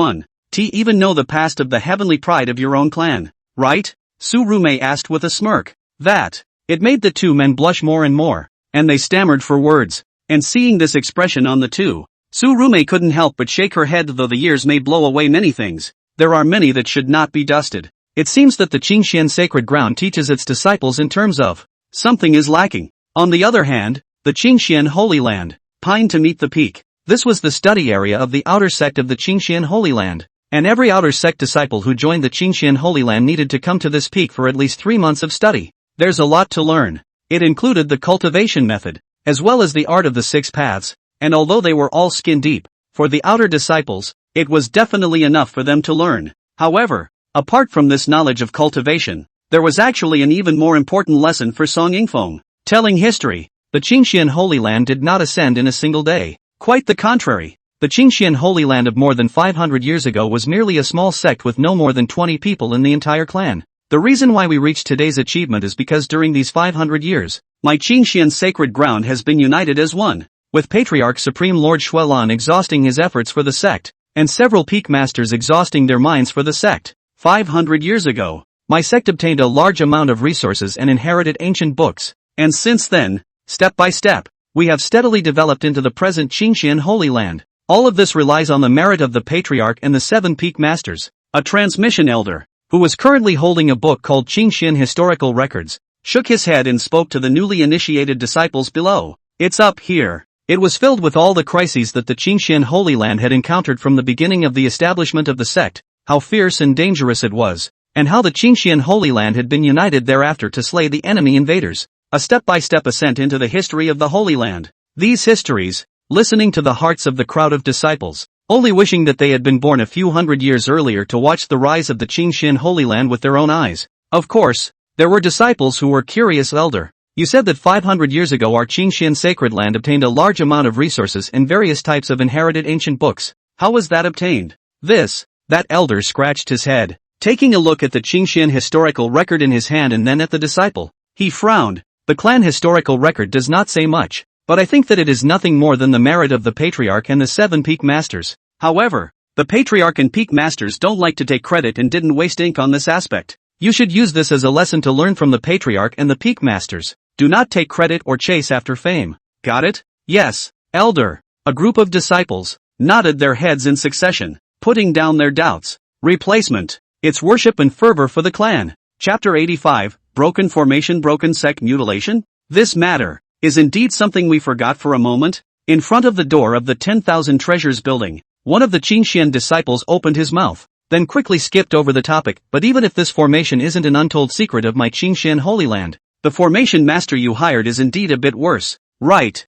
even know the past of the heavenly pride of your own clan, right? Surume asked with a smirk. It made the two men blush more and more, and they stammered for words. And seeing this expression on the two, Surume couldn't help but shake her head. Though the years may blow away many things, there are many that should not be dusted. It seems that the Qingxian sacred ground teaches its disciples in terms of something is lacking. On the other hand, the Qingxian Holy Land pined to meet the peak. This was the study area of the outer sect of the Qingxian Holy Land, and every outer sect disciple who joined the Qingxian Holy Land needed to come to this peak for at least 3 months of study. There's a lot to learn. It included the cultivation method, as well as the art of the 6 paths, and although they were all skin deep, for the outer disciples, it was definitely enough for them to learn. However, apart from this knowledge of cultivation, there was actually an even more important lesson for Song Yingfeng. Telling history, the Qingxian Holy Land did not ascend in a single day. Quite the contrary. The Qingxian Holy Land of more than 500 years ago was merely a small sect with no more than 20 people in the entire clan. The reason why we reached today's achievement is because during these 500 years, my Qingxian sacred ground has been united as one, with Patriarch Supreme Lord Xuelan exhausting his efforts for the sect, and several peak masters exhausting their minds for the sect. 500 years ago, my sect obtained a large amount of resources and inherited ancient books, and since then, step by step, we have steadily developed into the present Qingxian Holy Land. All of this relies on the merit of the Patriarch and the 7 peak masters. A transmission elder, who was currently holding a book called Qingxian Historical Records, shook his head and spoke to the newly initiated disciples below. It's up here. It was filled with all the crises that the Qingxian Holy Land had encountered from the beginning of the establishment of the sect, how fierce and dangerous it was, and how the Qingxian Holy Land had been united thereafter to slay the enemy invaders. A step-by-step ascent into the history of the Holy Land. These histories, listening to the hearts of the crowd of disciples, only wishing that they had been born a few hundred years earlier to watch the rise of the Qingxian Holy Land with their own eyes. Of course, there were disciples who were curious. Elder, you said that 500 years ago our Qingxian sacred land obtained a large amount of resources and various types of inherited ancient books. How was that obtained? That elder scratched his head, taking a look at the Qingxian historical record in his hand and then at the disciple. He frowned. The clan historical record does not say much, but I think that it is nothing more than the merit of the Patriarch and the 7 peak masters. However, the Patriarch and peak masters don't like to take credit and didn't waste ink on this aspect. You should use this as a lesson to learn from the Patriarch and the peak masters. Do not take credit or chase after fame. Got it? Yes, elder. A group of disciples nodded their heads in succession, putting down their doubts. Replacement. It's worship and fervor for the clan. Chapter 85, Broken Formation, Broken Sect Mutilation? This matter is indeed something we forgot for a moment. In front of the door of the 10,000 Treasures building, one of the Qingxian disciples opened his mouth, then quickly skipped over the topic. But even if this formation isn't an untold secret of my Qingxian Holy Land, the formation master you hired is indeed a bit worse. Right.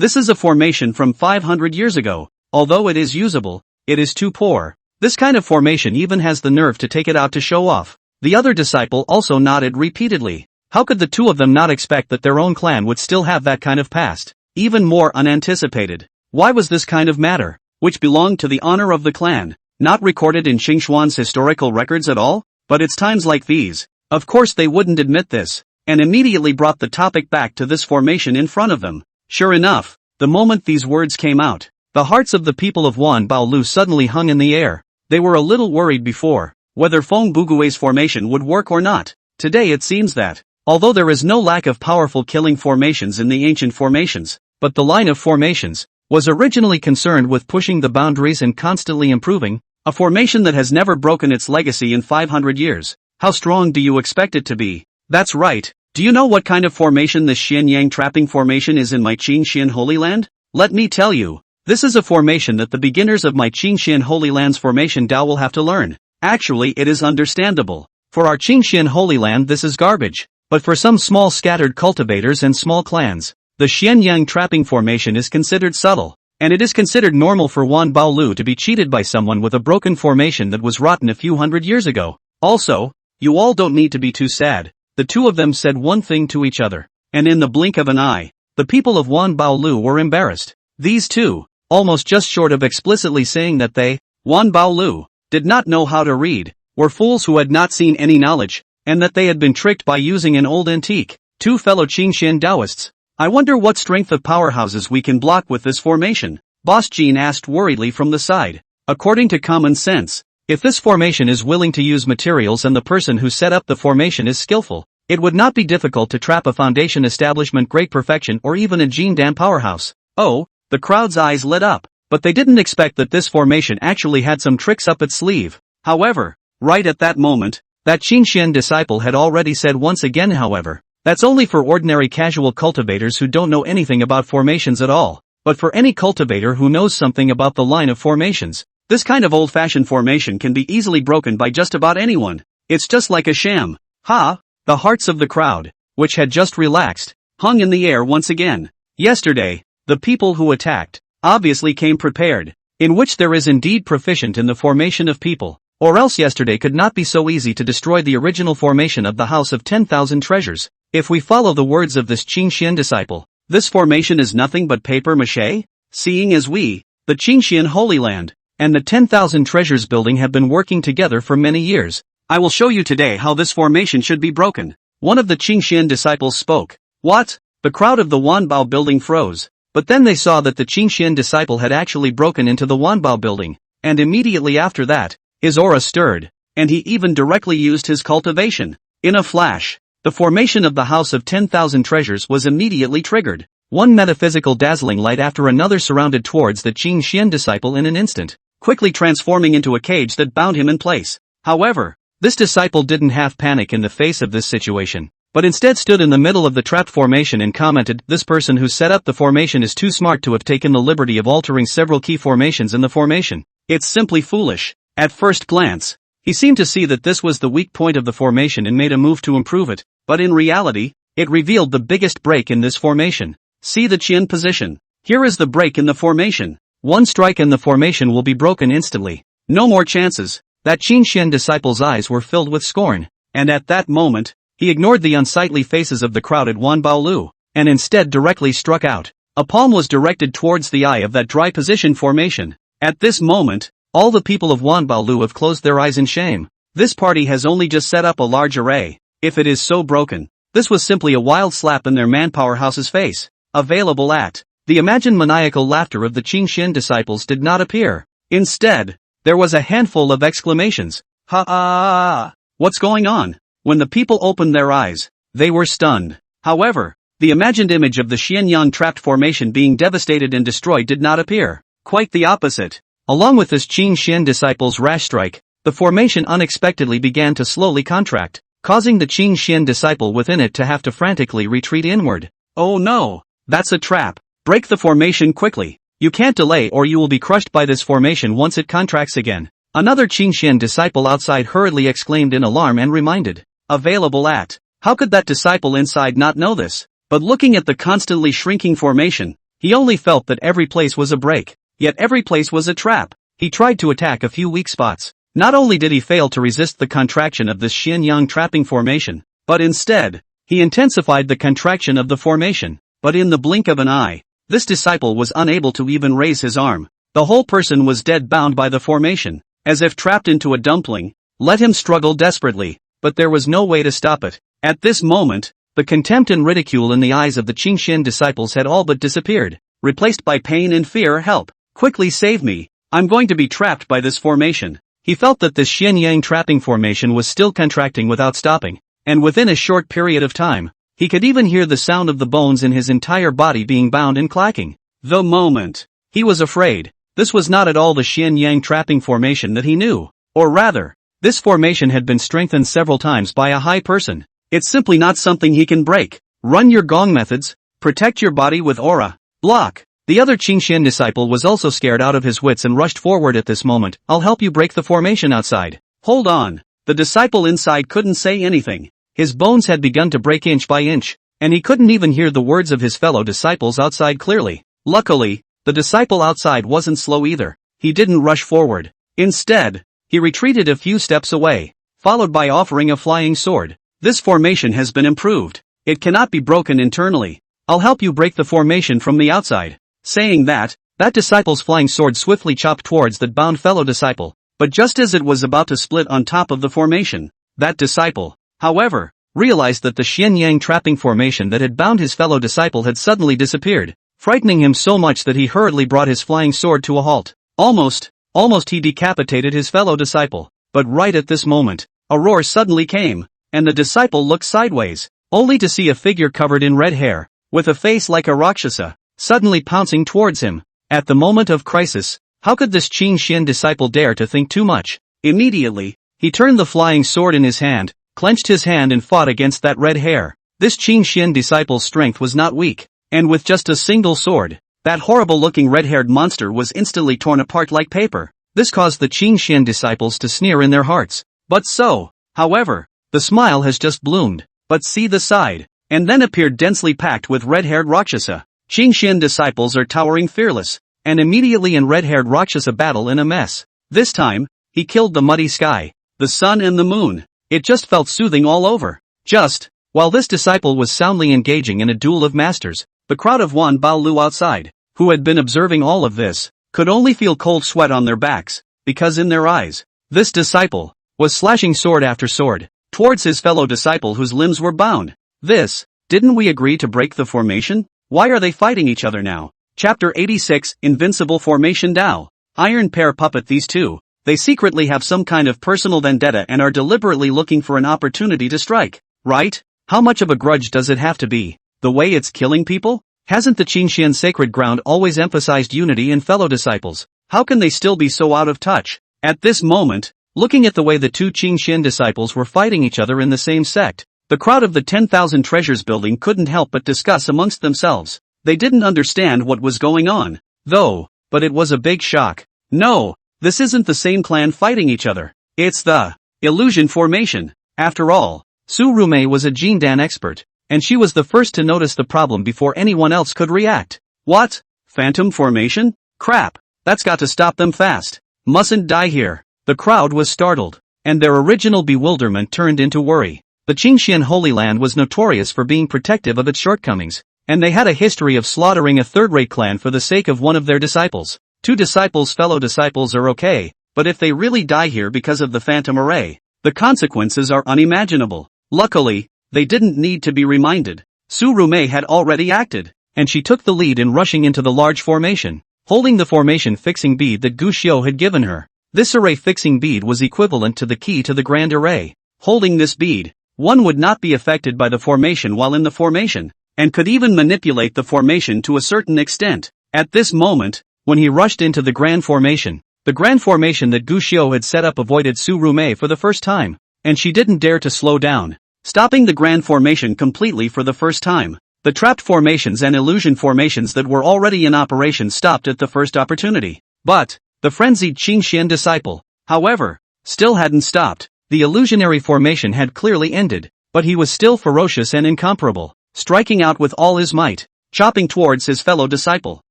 This is a formation from 500 years ago. Although it is usable, it is too poor. This kind of formation even has the nerve to take it out to show off. The other disciple also nodded repeatedly. How could the two of them not expect that their own clan would still have that kind of past? Even more unanticipated. Why was this kind of matter, which belonged to the honor of the clan, not recorded in Xingxuan's historical records at all? But it's times like these. Of course they wouldn't admit this, and immediately brought the topic back to this formation in front of them. Sure enough, the moment these words came out, the hearts of the people of Wanbaolu suddenly hung in the air. They were a little worried before, whether Feng Bugui's formation would work or not. Today it seems that, although there is no lack of powerful killing formations in the ancient formations, but the line of formations was originally concerned with pushing the boundaries and constantly improving, a formation that has never broken its legacy in 500 years. How strong do you expect it to be? That's right. Do you know what kind of formation this Xianyang trapping formation is in my Qingxian Holy Land? Let me tell you. This is a formation that the beginners of my Qingxian Holy Land's formation Dao will have to learn. Actually, it is understandable. For our Qingxian Holy Land this is garbage. But for some small scattered cultivators and small clans, the Xianyang trapping formation is considered subtle, and it is considered normal for Wanbaolu to be cheated by someone with a broken formation that was rotten a few hundred years ago. Also, you all don't need to be too sad. The two of them said one thing to each other, and in the blink of an eye, the people of Wanbaolu were embarrassed. These two, almost just short of explicitly saying that they, Wanbaolu, did not know how to read, were fools who had not seen any knowledge, and that they had been tricked by using an old antique. Two fellow Qingxian Taoists. I wonder what strength of powerhouses we can block with this formation, Boss Jean asked worriedly from the side. According to common sense, if this formation is willing to use materials and the person who set up the formation is skillful, it would not be difficult to trap a foundation establishment great perfection or even a Jin Dan powerhouse. Oh, the crowd's eyes lit up, but they didn't expect that this formation actually had some tricks up its sleeve. However, right at that moment, that Qingxian disciple had already said once again however, that's only for ordinary casual cultivators who don't know anything about formations at all, but for any cultivator who knows something about the line of formations, this kind of old-fashioned formation can be easily broken by just about anyone. It's just like a sham. Ha! The hearts of the crowd, which had just relaxed, hung in the air once again. Yesterday, the people who attacked, obviously came prepared, in which there is indeed proficient in the formation of people, or else yesterday could not be so easy to destroy the original formation of the House of 10,000 Treasures. If we follow the words of this Qingxian disciple, this formation is nothing but paper mache? Seeing as we, the Qingxian Holy Land, and the 10,000 Treasures building have been working together for many years, I will show you today how this formation should be broken. One of the Qingxian disciples spoke. What? The crowd of the Wanbao building froze. But then they saw that the Qingxian disciple had actually broken into the Wanbao building, and immediately after that, his aura stirred, and he even directly used his cultivation. In a flash, the formation of the House of 10,000 Treasures was immediately triggered. One metaphysical dazzling light after another surrounded towards the Qingxian disciple in an instant, quickly transforming into a cage that bound him in place. However, this disciple didn't have panic in the face of this situation, but instead stood in the middle of the trapped formation and commented, "This person who set up the formation is too smart to have taken the liberty of altering several key formations in the formation. It's simply foolish." At first glance, he seemed to see that this was the weak point of the formation and made a move to improve it, but in reality, it revealed the biggest break in this formation. See the Qian position. Here is the break in the formation. One strike and the formation will be broken instantly. No more chances. That Qingxian disciple's eyes were filled with scorn, and at that moment, he ignored the unsightly faces of the crowd at Wanbaolu, and instead directly struck out. A palm was directed towards the eye of that dry position formation. At this moment, all the people of Wanbaolu have closed their eyes in shame. This party has only just set up a large array. If it is so broken, this was simply a wild slap in their manpower house's face. Available at. The imagined maniacal laughter of the Qingxian disciples did not appear. Instead, there was a handful of exclamations. Ha ah! What's going on? When the people opened their eyes, they were stunned. However, the imagined image of the Xianyang trapped formation being devastated and destroyed did not appear. Quite the opposite. Along with this Qingxian disciple's rash strike, the formation unexpectedly began to slowly contract, causing the Qingxian disciple within it to have to frantically retreat inward. Oh no! That's a trap. Break the formation quickly. You can't delay or you will be crushed by this formation once it contracts again. Another Qingxian disciple outside hurriedly exclaimed in alarm and reminded. Available at. How could that disciple inside not know this? But looking at the constantly shrinking formation, He only felt that every place was a break, yet every place was a trap. He tried to attack a few weak spots. Not only did he fail to resist the contraction of this Xianyang trapping formation, but instead, he intensified the contraction of the formation. But in the blink of an eye, this disciple was unable to even raise his arm. The whole person was dead, bound by the formation, as if trapped into a dumpling. Let him struggle desperately, but there was no way to stop it. At this moment, the contempt and ridicule in the eyes of the Qingxian disciples had all but disappeared, replaced by pain and fear. Help! Quickly save me! I'm going to be trapped by this formation. He felt that this Xianyang trapping formation was still contracting without stopping, and within a short period of time, he could even hear the sound of the bones in his entire body being bound and clacking. The moment he was afraid, this was not at all the Xianyang trapping formation that he knew, or rather, this formation had been strengthened several times by a high person. It's simply not something he can break. Run your gong methods, protect your body with aura. Block. The other Qingxian disciple was also scared out of his wits and rushed forward at this moment. I'll help you break the formation outside. Hold on. The disciple inside couldn't say anything. His bones had begun to break inch by inch, and he couldn't even hear the words of his fellow disciples outside clearly. Luckily, the disciple outside wasn't slow either. He didn't rush forward. Instead, he retreated a few steps away, followed by offering a flying sword. This formation has been improved. It cannot be broken internally. I'll help you break the formation from the outside. Saying that disciple's flying sword swiftly chopped towards that bound fellow disciple, but just as it was about to split on top of the formation, that disciple, however, realized that the Xianyang trapping formation that had bound his fellow disciple had suddenly disappeared, frightening him so much that he hurriedly brought his flying sword to a halt. Almost he decapitated his fellow disciple, but right at this moment, a roar suddenly came, and the disciple looked sideways, only to see a figure covered in red hair, with a face like a Rakshasa, suddenly pouncing towards him. At the moment of crisis, how could this Qingxian disciple dare to think too much? Immediately, he turned the flying sword in his hand, clenched his hand and fought against that red hair. This Qingxian disciple's strength was not weak, and with just a single sword, that horrible-looking red-haired monster was instantly torn apart like paper. This caused the Qingxian disciples to sneer in their hearts. But so, however, the smile has just bloomed, but see the side, and then appeared densely packed with red-haired Rakshasa. Qingxian disciples are towering fearless, and immediately in red-haired Rakshasa battle in a mess. This time, he killed the muddy sky, the sun and the moon. It just felt soothing all over. Just, while this disciple was soundly engaging in a duel of masters, the crowd of Wan Baolu outside, who had been observing all of this, could only feel cold sweat on their backs, because in their eyes, this disciple was slashing sword after sword towards his fellow disciple whose limbs were bound. Didn't we agree to break the formation? Why are they fighting each other now? Chapter 86, Invincible Formation Dao. Iron Pair Puppet. These two, they secretly have some kind of personal vendetta and are deliberately looking for an opportunity to strike, right? How much of a grudge does it have to be? The way it's killing people? Hasn't the Qingxian sacred ground always emphasized unity in fellow disciples? How can they still be so out of touch? At this moment, looking at the way the two Qingxian disciples were fighting each other in the same sect, the crowd of the 10,000 Treasures building couldn't help but discuss amongst themselves. They didn't understand what was going on, though, but it was a big shock. No, this isn't the same clan fighting each other. It's the illusion formation. After all, Su Rumei was a Jindan expert, and she was the first to notice the problem before anyone else could react. What? Phantom formation? Crap, that's got to stop them fast. Mustn't die here. The crowd was startled, and their original bewilderment turned into worry. The Qingxian Holy Land was notorious for being protective of its shortcomings, and they had a history of slaughtering a third-rate clan for the sake of one of their disciples. Two disciples' fellow disciples are okay, but if they really die here because of the phantom array, the consequences are unimaginable. Luckily, they didn't need to be reminded. Su Rumei had already acted, and she took the lead in rushing into the large formation, holding the formation fixing bead that Gu Xiu had given her. This array fixing bead was equivalent to the key to the grand array. Holding this bead, one would not be affected by the formation while in the formation, and could even manipulate the formation to a certain extent. At this moment, when he rushed into the grand formation that Gu Xiu had set up avoided Su Rumei for the first time, and she didn't dare to slow down, stopping the grand formation completely for the first time. The trapped formations and illusion formations that were already in operation stopped at the first opportunity. But the frenzied Qingxian disciple, however, still hadn't stopped. The illusionary formation had clearly ended, but he was still ferocious and incomparable, striking out with all his might. chopping towards his fellow disciple.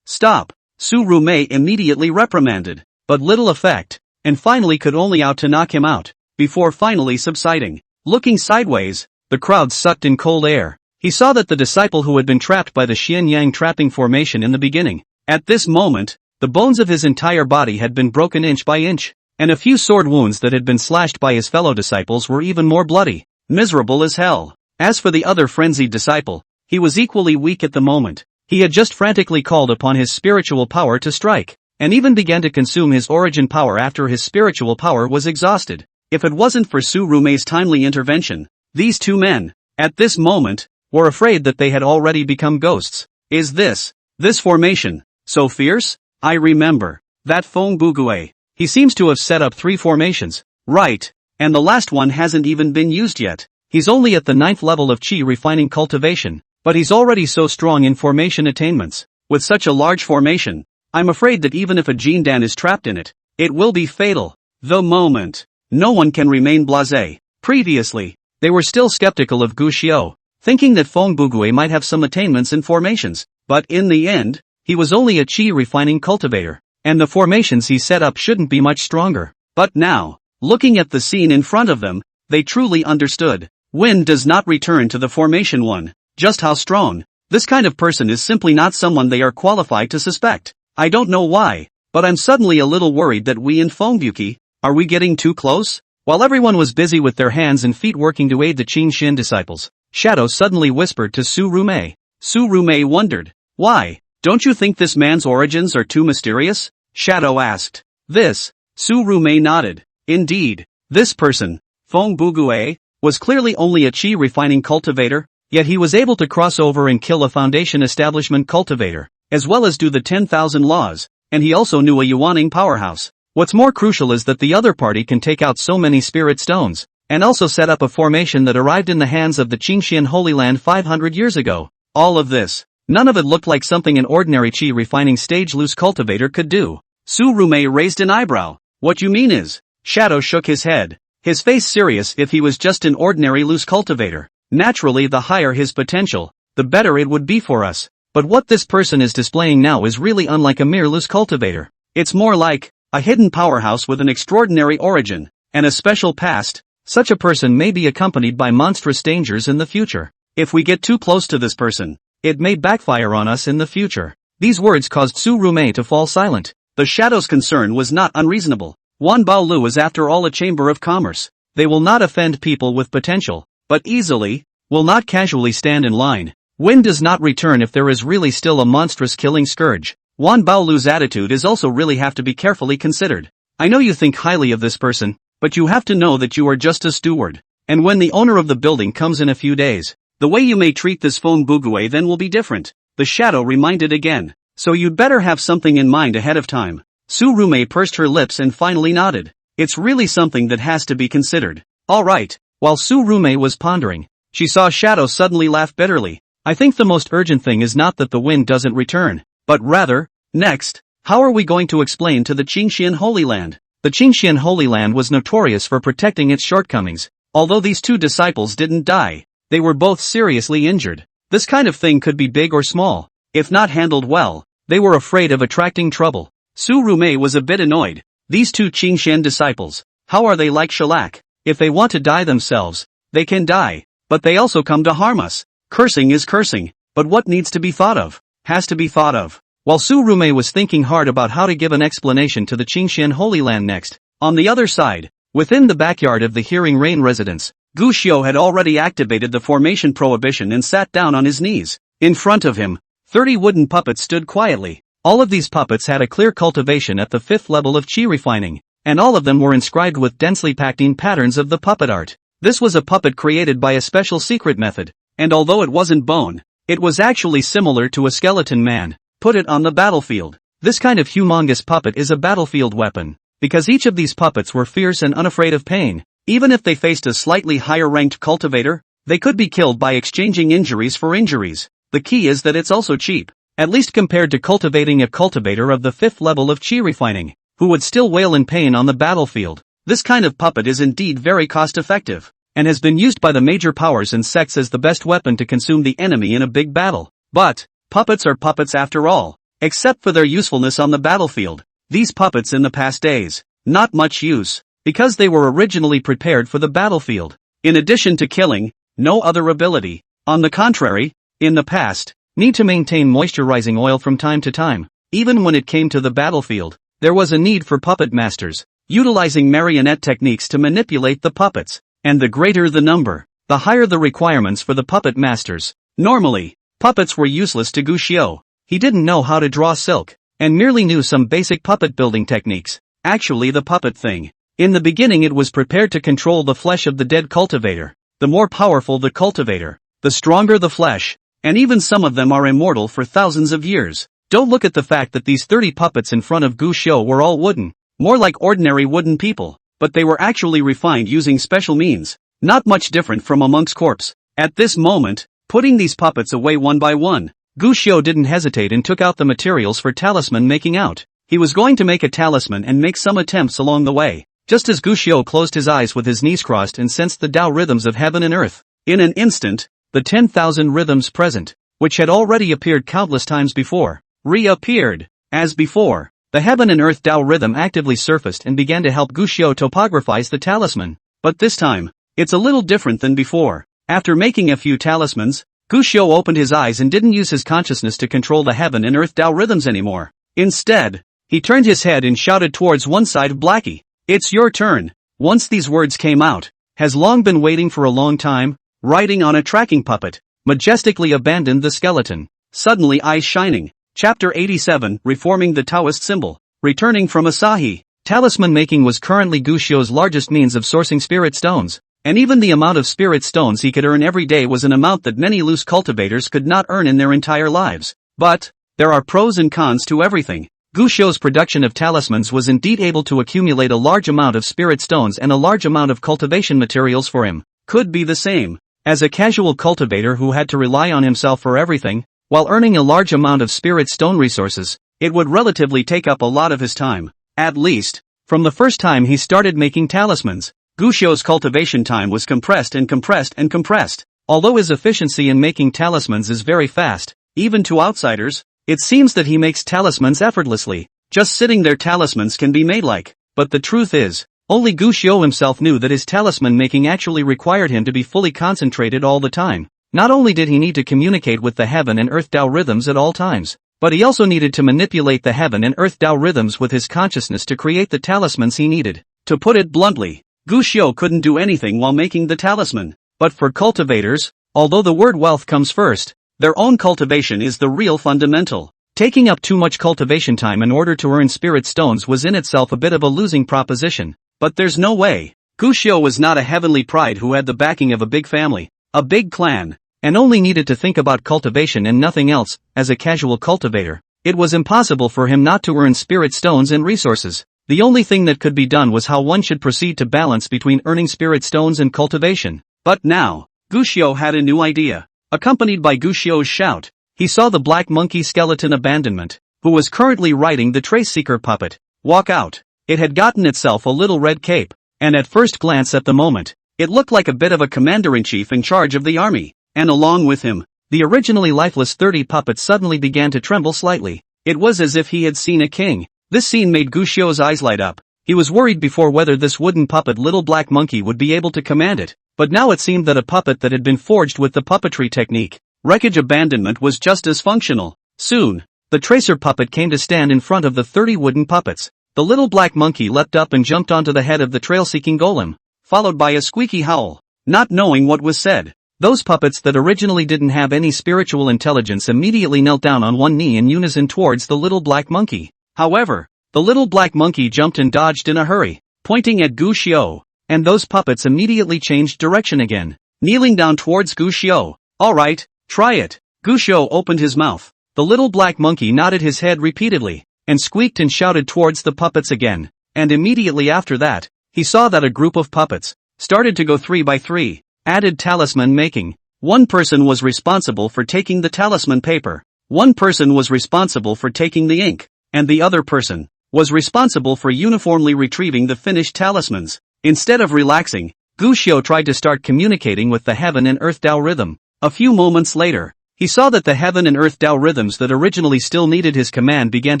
Stop! Surume immediately reprimanded, but little effect, and finally could only out to knock him out, before finally subsiding. Looking sideways, the crowd sucked in cold air. He saw that the disciple who had been trapped by the Xian-Yang trapping formation in the beginning. At this moment, the bones of his entire body had been broken inch by inch, and a few sword wounds that had been slashed by his fellow disciples were even more bloody. Miserable as hell. As for the other frenzied disciple, he was equally weak at the moment. He had just frantically called upon his spiritual power to strike, and even began to consume his origin power after his spiritual power was exhausted. If it wasn't for Surume's timely intervention, these two men, at this moment, were afraid that they had already become ghosts. Is this formation so fierce? I remember that Feng Bugue. He seems to have set up 3 formations, right, and the last one hasn't even been used yet. He's only at the 9th level of Qi refining cultivation, but he's already so strong in formation attainments. With such a large formation, I'm afraid that even if a Jindan is trapped in it, it will be fatal. The moment. No one can remain blasé. Previously, they were still skeptical of Gu Xiao, thinking that Feng Bugue might have some attainments in formations, but in the end, he was only a Qi refining cultivator, and the formations he set up shouldn't be much stronger. But now, looking at the scene in front of them, they truly understood. Wind does not return to the formation one. Just how strong. This kind of person is simply not someone they are qualified to suspect. I don't know why, but I'm suddenly a little worried that we in Fengbuki, are we getting too close? While everyone was busy with their hands and feet working to aid the Qin Xin disciples, Shadow suddenly whispered to Surume. Surume wondered, why? Don't you think this man's origins are too mysterious? Shadow asked. This. Surume nodded. Indeed, this person, Feng Bugue, was clearly only a Qi refining cultivator, yet he was able to cross over and kill a foundation establishment cultivator, as well as do the 10,000 laws, and he also knew a Yuaning powerhouse. What's more crucial is that the other party can take out so many spirit stones, and also set up a formation that arrived in the hands of the Qingxian Holy Land 500 years ago. All of this, none of it looked like something an ordinary Qi refining stage loose cultivator could do. Surume raised an eyebrow. What you mean is? Shadow shook his head, his face serious. If he was just an ordinary loose cultivator, naturally the higher his potential, the better it would be for us. But what this person is displaying now is really unlike a mere loose cultivator. It's more like a hidden powerhouse with an extraordinary origin, and a special past. Such a person may be accompanied by monstrous dangers in the future. If we get too close to this person, it may backfire on us in the future. These words caused Surume to fall silent. The Shadow's concern was not unreasonable. Wanbaolu is after all a chamber of commerce. They will not offend people with potential, but easily, will not casually stand in line. Wind does not return if there is really still a monstrous killing scourge. Wanbaolu's attitude is also really have to be carefully considered. I know you think highly of this person, but you have to know that you are just a steward. And when the owner of the building comes in a few days, the way you may treat this Feng Bugue then will be different. The Shadow reminded again. So you'd better have something in mind ahead of time. Surume pursed her lips and finally nodded. It's really something that has to be considered. Alright. While Surume was pondering, she saw Shadow suddenly laugh bitterly. I think the most urgent thing is not that the wind doesn't return, but rather, next, how are we going to explain to the Qingxian Holy Land? The Qingxian Holy Land was notorious for protecting its shortcomings. Although these two disciples didn't die, they were both seriously injured. This kind of thing could be big or small. If not handled well, they were afraid of attracting trouble. Surume was a bit annoyed. These two Qingxian disciples, how are they like shellac? If they want to die themselves, they can die, but they also come to harm us. Cursing is cursing, but what needs to be thought of, has to be thought of. While Surume was thinking hard about how to give an explanation to the Qingxian Holy Land next, on the other side, within the backyard of the Hearing Rain residence, Gu Xiao had already activated the formation prohibition and sat down on his knees. In front of him, 30 wooden puppets stood quietly. All of these puppets had a clear cultivation at the 5th level of Qi refining, and all of them were inscribed with densely packed in patterns of the puppet art. This was a puppet created by a special secret method, and although it wasn't bone, it was actually similar to a skeleton man. Put it on the battlefield. This kind of humongous puppet is a battlefield weapon, because each of these puppets were fierce and unafraid of pain. Even if they faced a slightly higher-ranked cultivator, they could be killed by exchanging injuries for injuries. The key is that it's also cheap, at least compared to cultivating a cultivator of the 5th level of Qi refining, who would still wail in pain on the battlefield. This kind of puppet is indeed very cost-effective, and has been used by the major powers and sects as the best weapon to consume the enemy in a big battle. But, Puppets are puppets after all. Except for their usefulness on the battlefield. These puppets in the past days, not much use, because they were originally prepared for the battlefield. In addition to killing, no other ability. On the contrary, in the past, need to maintain moisturizing oil from time to time. Even when it came to the battlefield, there was a need for puppet masters, utilizing marionette techniques to manipulate the puppets. And the greater the number, the higher the requirements for the puppet masters. Normally, puppets were useless to Gushio. He didn't know how to draw silk, and merely knew some basic puppet building techniques. Actually, the puppet thing. In the beginning, it was prepared to control the flesh of the dead cultivator. The more powerful the cultivator, the stronger the flesh, and even some of them are immortal for thousands of years. Don't look at the fact that these 30 puppets in front of Gushio were all wooden, more like ordinary wooden people, but they were actually refined using special means, not much different from a monk's corpse. At this moment, putting these puppets away one by one, Gushio didn't hesitate and took out the materials for talisman making out. He was going to make a talisman and make some attempts along the way. Just as Gushio closed his eyes with his knees crossed and sensed the Tao rhythms of heaven and earth, in an instant, the 10,000 rhythms present, which had already appeared countless times before, reappeared. As before, the heaven and earth Tao rhythm actively surfaced and began to help Gushio topographize the talisman. But this time, it's a little different than before. After making a few talismans, Gushio opened his eyes and didn't use his consciousness to control the heaven and earth Tao rhythms anymore. Instead, he turned his head and shouted towards one side of Blackie. "It's your turn." Once these words came out, has long been waiting for a long time, riding on a tracking puppet, majestically abandoned the skeleton. Suddenly eyes shining. Chapter 87, Reforming the Taoist Symbol. Returning from Asahi, talisman making was currently Gushio's largest means of sourcing spirit stones. And even the amount of spirit stones he could earn every day was an amount that many loose cultivators could not earn in their entire lives. But, there are pros and cons to everything. Gushio's production of talismans was indeed able to accumulate a large amount of spirit stones, and a large amount of cultivation materials for him could be the same as a casual cultivator who had to rely on himself for everything. While earning a large amount of spirit stone resources, it would relatively take up a lot of his time. At least, from the first time he started making talismans, Gushio's cultivation time was compressed and compressed and compressed. Although his efficiency in making talismans is very fast, even to outsiders, it seems that he makes talismans effortlessly. Just sitting there, talismans can be made like. But the truth is, only Gushio himself knew that his talisman making actually required him to be fully concentrated all the time. Not only did he need to communicate with the heaven and earth Tao rhythms at all times, but he also needed to manipulate the heaven and earth Tao rhythms with his consciousness to create the talismans he needed. To put it bluntly, Gushio couldn't do anything while making the talisman. But for cultivators, although the word wealth comes first, their own cultivation is the real fundamental. Taking up too much cultivation time in order to earn spirit stones was in itself a bit of a losing proposition. But there's no way. Gushio was not a heavenly pride who had the backing of a big family, a big clan, and only needed to think about cultivation and nothing else. As a casual cultivator, it was impossible for him not to earn spirit stones and resources. The only thing that could be done was how one should proceed to balance between earning spirit stones and cultivation. But now, Gushio had a new idea. Accompanied by Gushio's shout, he saw the black monkey skeleton abandonment, who was currently riding the trace seeker puppet, walk out. It had gotten itself a little red cape, and at first glance at the moment, it looked like a bit of a commander-in-chief in charge of the army. And along with him, the originally lifeless 30 puppets suddenly began to tremble slightly. It was as if he had seen a king. This scene made Gushio's eyes light up. He was worried before whether this wooden puppet little black monkey would be able to command it, but now it seemed that a puppet that had been forged with the puppetry technique, wreckage abandonment, was just as functional. Soon, the tracer puppet came to stand in front of the 30 wooden puppets. The little black monkey leapt up and jumped onto the head of the trail-seeking golem, followed by a squeaky howl. Not knowing what was said, those puppets that originally didn't have any spiritual intelligence immediately knelt down on one knee in unison towards the little black monkey. However, the little black monkey jumped and dodged in a hurry, pointing at Gushio, and those puppets immediately changed direction again, kneeling down towards Gushio. "Alright, try it." Gushio opened his mouth. The little black monkey nodded his head repeatedly, and squeaked and shouted towards the puppets again, and immediately after that, he saw that a group of puppets started to go 3 by 3, added talisman making. One person was responsible for taking the talisman paper, one person was responsible for taking the ink, and the other person was responsible for uniformly retrieving the finished talismans. Instead of relaxing, Gushio tried to start communicating with the heaven and earth Tao rhythm. A few moments later, He saw that the heaven and earth Tao rhythms that originally still needed his command began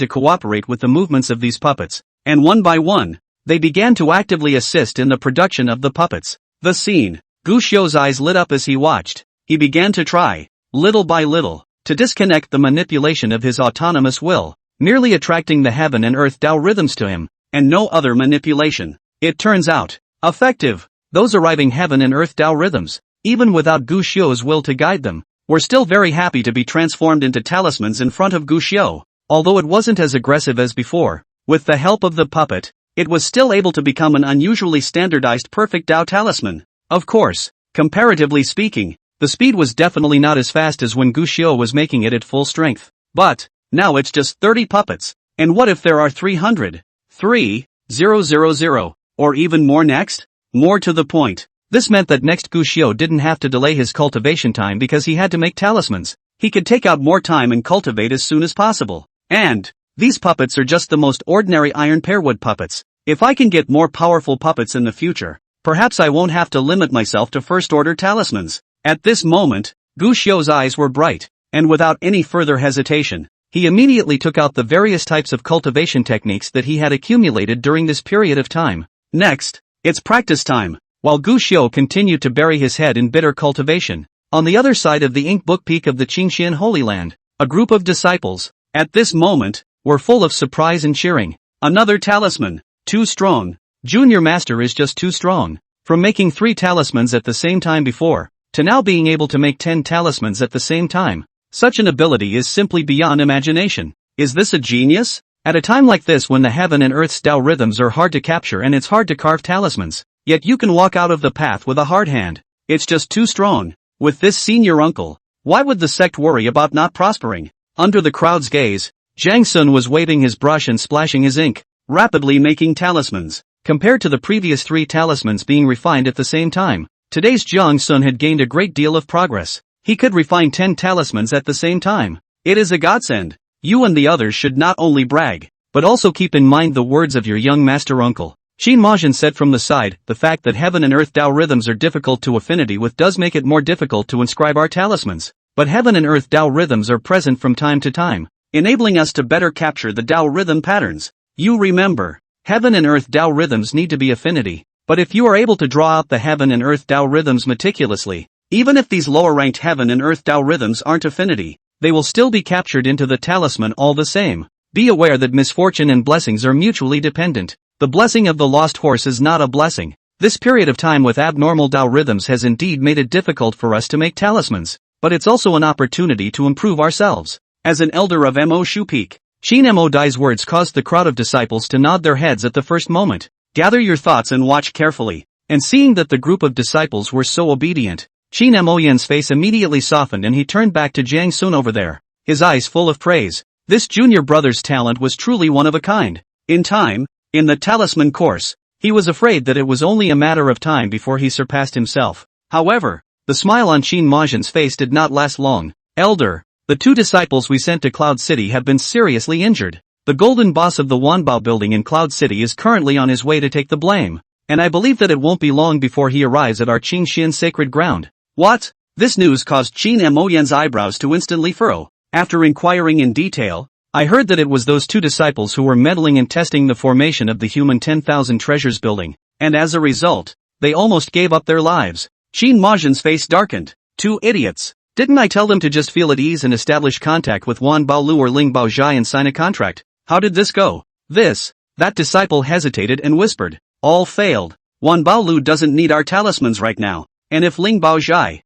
to cooperate with the movements of these puppets, and one by one, they began to actively assist in the production of the puppets. The scene. Gu Xiu's eyes lit up as he watched. He began to try, little by little, to disconnect the manipulation of his autonomous will, merely attracting the heaven and earth Tao rhythms to him, and no other manipulation. It turns out, effective. Those arriving heaven and earth Tao rhythms, even without Gu Xiu's will to guide them, were still very happy to be transformed into talismans in front of Gu Xiu. Although it wasn't as aggressive as before, with the help of the puppet, it was still able to become an unusually standardized perfect Tao talisman. Of course, comparatively speaking, the speed was definitely not as fast as when Gu Xiu was making it at full strength. But, now it's just 30 puppets, and what if there are 300? 3,000, or even more next? More to the point. This meant that next Gu Xiu didn't have to delay his cultivation time because he had to make talismans. He could take out more time and cultivate as soon as possible. And, these puppets are just the most ordinary iron pearwood puppets. If I can get more powerful puppets in the future, perhaps I won't have to limit myself to first-order talismans. At this moment, Gu Xiu's eyes were bright, and without any further hesitation, he immediately took out the various types of cultivation techniques that he had accumulated during this period of time. Next, it's practice time. While Gu Xiu continued to bury his head in bitter cultivation, on the other side of the ink book peak of the Qingxian Holy Land, a group of disciples, at this moment, were full of surprise and cheering. Another talisman, too strong. Junior Master is just too strong. From making 3 talismans at the same time before, to now being able to make 10 talismans at the same time. Such an ability is simply beyond imagination. Is this a genius? At a time like this when the heaven and earth's Tao rhythms are hard to capture and it's hard to carve talismans, yet you can walk out of the path with a hard hand. It's just too strong. With this senior uncle, why would the sect worry about not prospering? Under the crowd's gaze, Jiang Sun was waving his brush and splashing his ink, rapidly making talismans. Compared to the previous 3 talismans being refined at the same time, today's Jiang Sun had gained a great deal of progress. He could refine 10 talismans at the same time. It is a godsend. You and the others should not only brag, but also keep in mind the words of your young master uncle. Qin Majin said from the side, the fact that heaven and earth Tao rhythms are difficult to affinity with does make it more difficult to inscribe our talismans. But heaven and earth Tao rhythms are present from time to time, enabling us to better capture the Tao rhythm patterns. You remember, heaven and earth Tao rhythms need to be affinity, but if you are able to draw out the heaven and earth Tao rhythms meticulously, even if these lower-ranked heaven and earth Tao rhythms aren't affinity, they will still be captured into the talisman all the same. Be aware that misfortune and blessings are mutually dependent. The blessing of the lost horse is not a blessing. This period of time with abnormal Tao rhythms has indeed made it difficult for us to make talismans, but it's also an opportunity to improve ourselves. As an elder of Mo Shu Peak, Qin Mo Dai's words caused the crowd of disciples to nod their heads at the first moment. Gather your thoughts and watch carefully. And seeing that the group of disciples were so obedient, Qin Mo Yan's face immediately softened and he turned back to Jiang Sun over there, his eyes full of praise. This junior brother's talent was truly one of a kind. In the talisman course, he was afraid that it was only a matter of time before he surpassed himself. However, the smile on Qin Majin's face did not last long. Elder, the 2 disciples we sent to Cloud City have been seriously injured. The golden boss of the Wanbao building in Cloud City is currently on his way to take the blame, and I believe that it won't be long before he arrives at our Qingxian sacred ground. What? This news caused Qin Mo Yan's eyebrows to instantly furrow. After inquiring in detail, I heard that it was those 2 disciples who were meddling and testing the formation of the human 10,000 treasures building, and as a result, they almost gave up their lives. Qin Majin's face darkened. 2 idiots. Didn't I tell them to just feel at ease and establish contact with Wan Baolu or Ling Baozhai and sign a contract? How did this go? That disciple hesitated and whispered. All failed. Wan Baolu doesn't need our talismans right now. And if Ling Baozhai,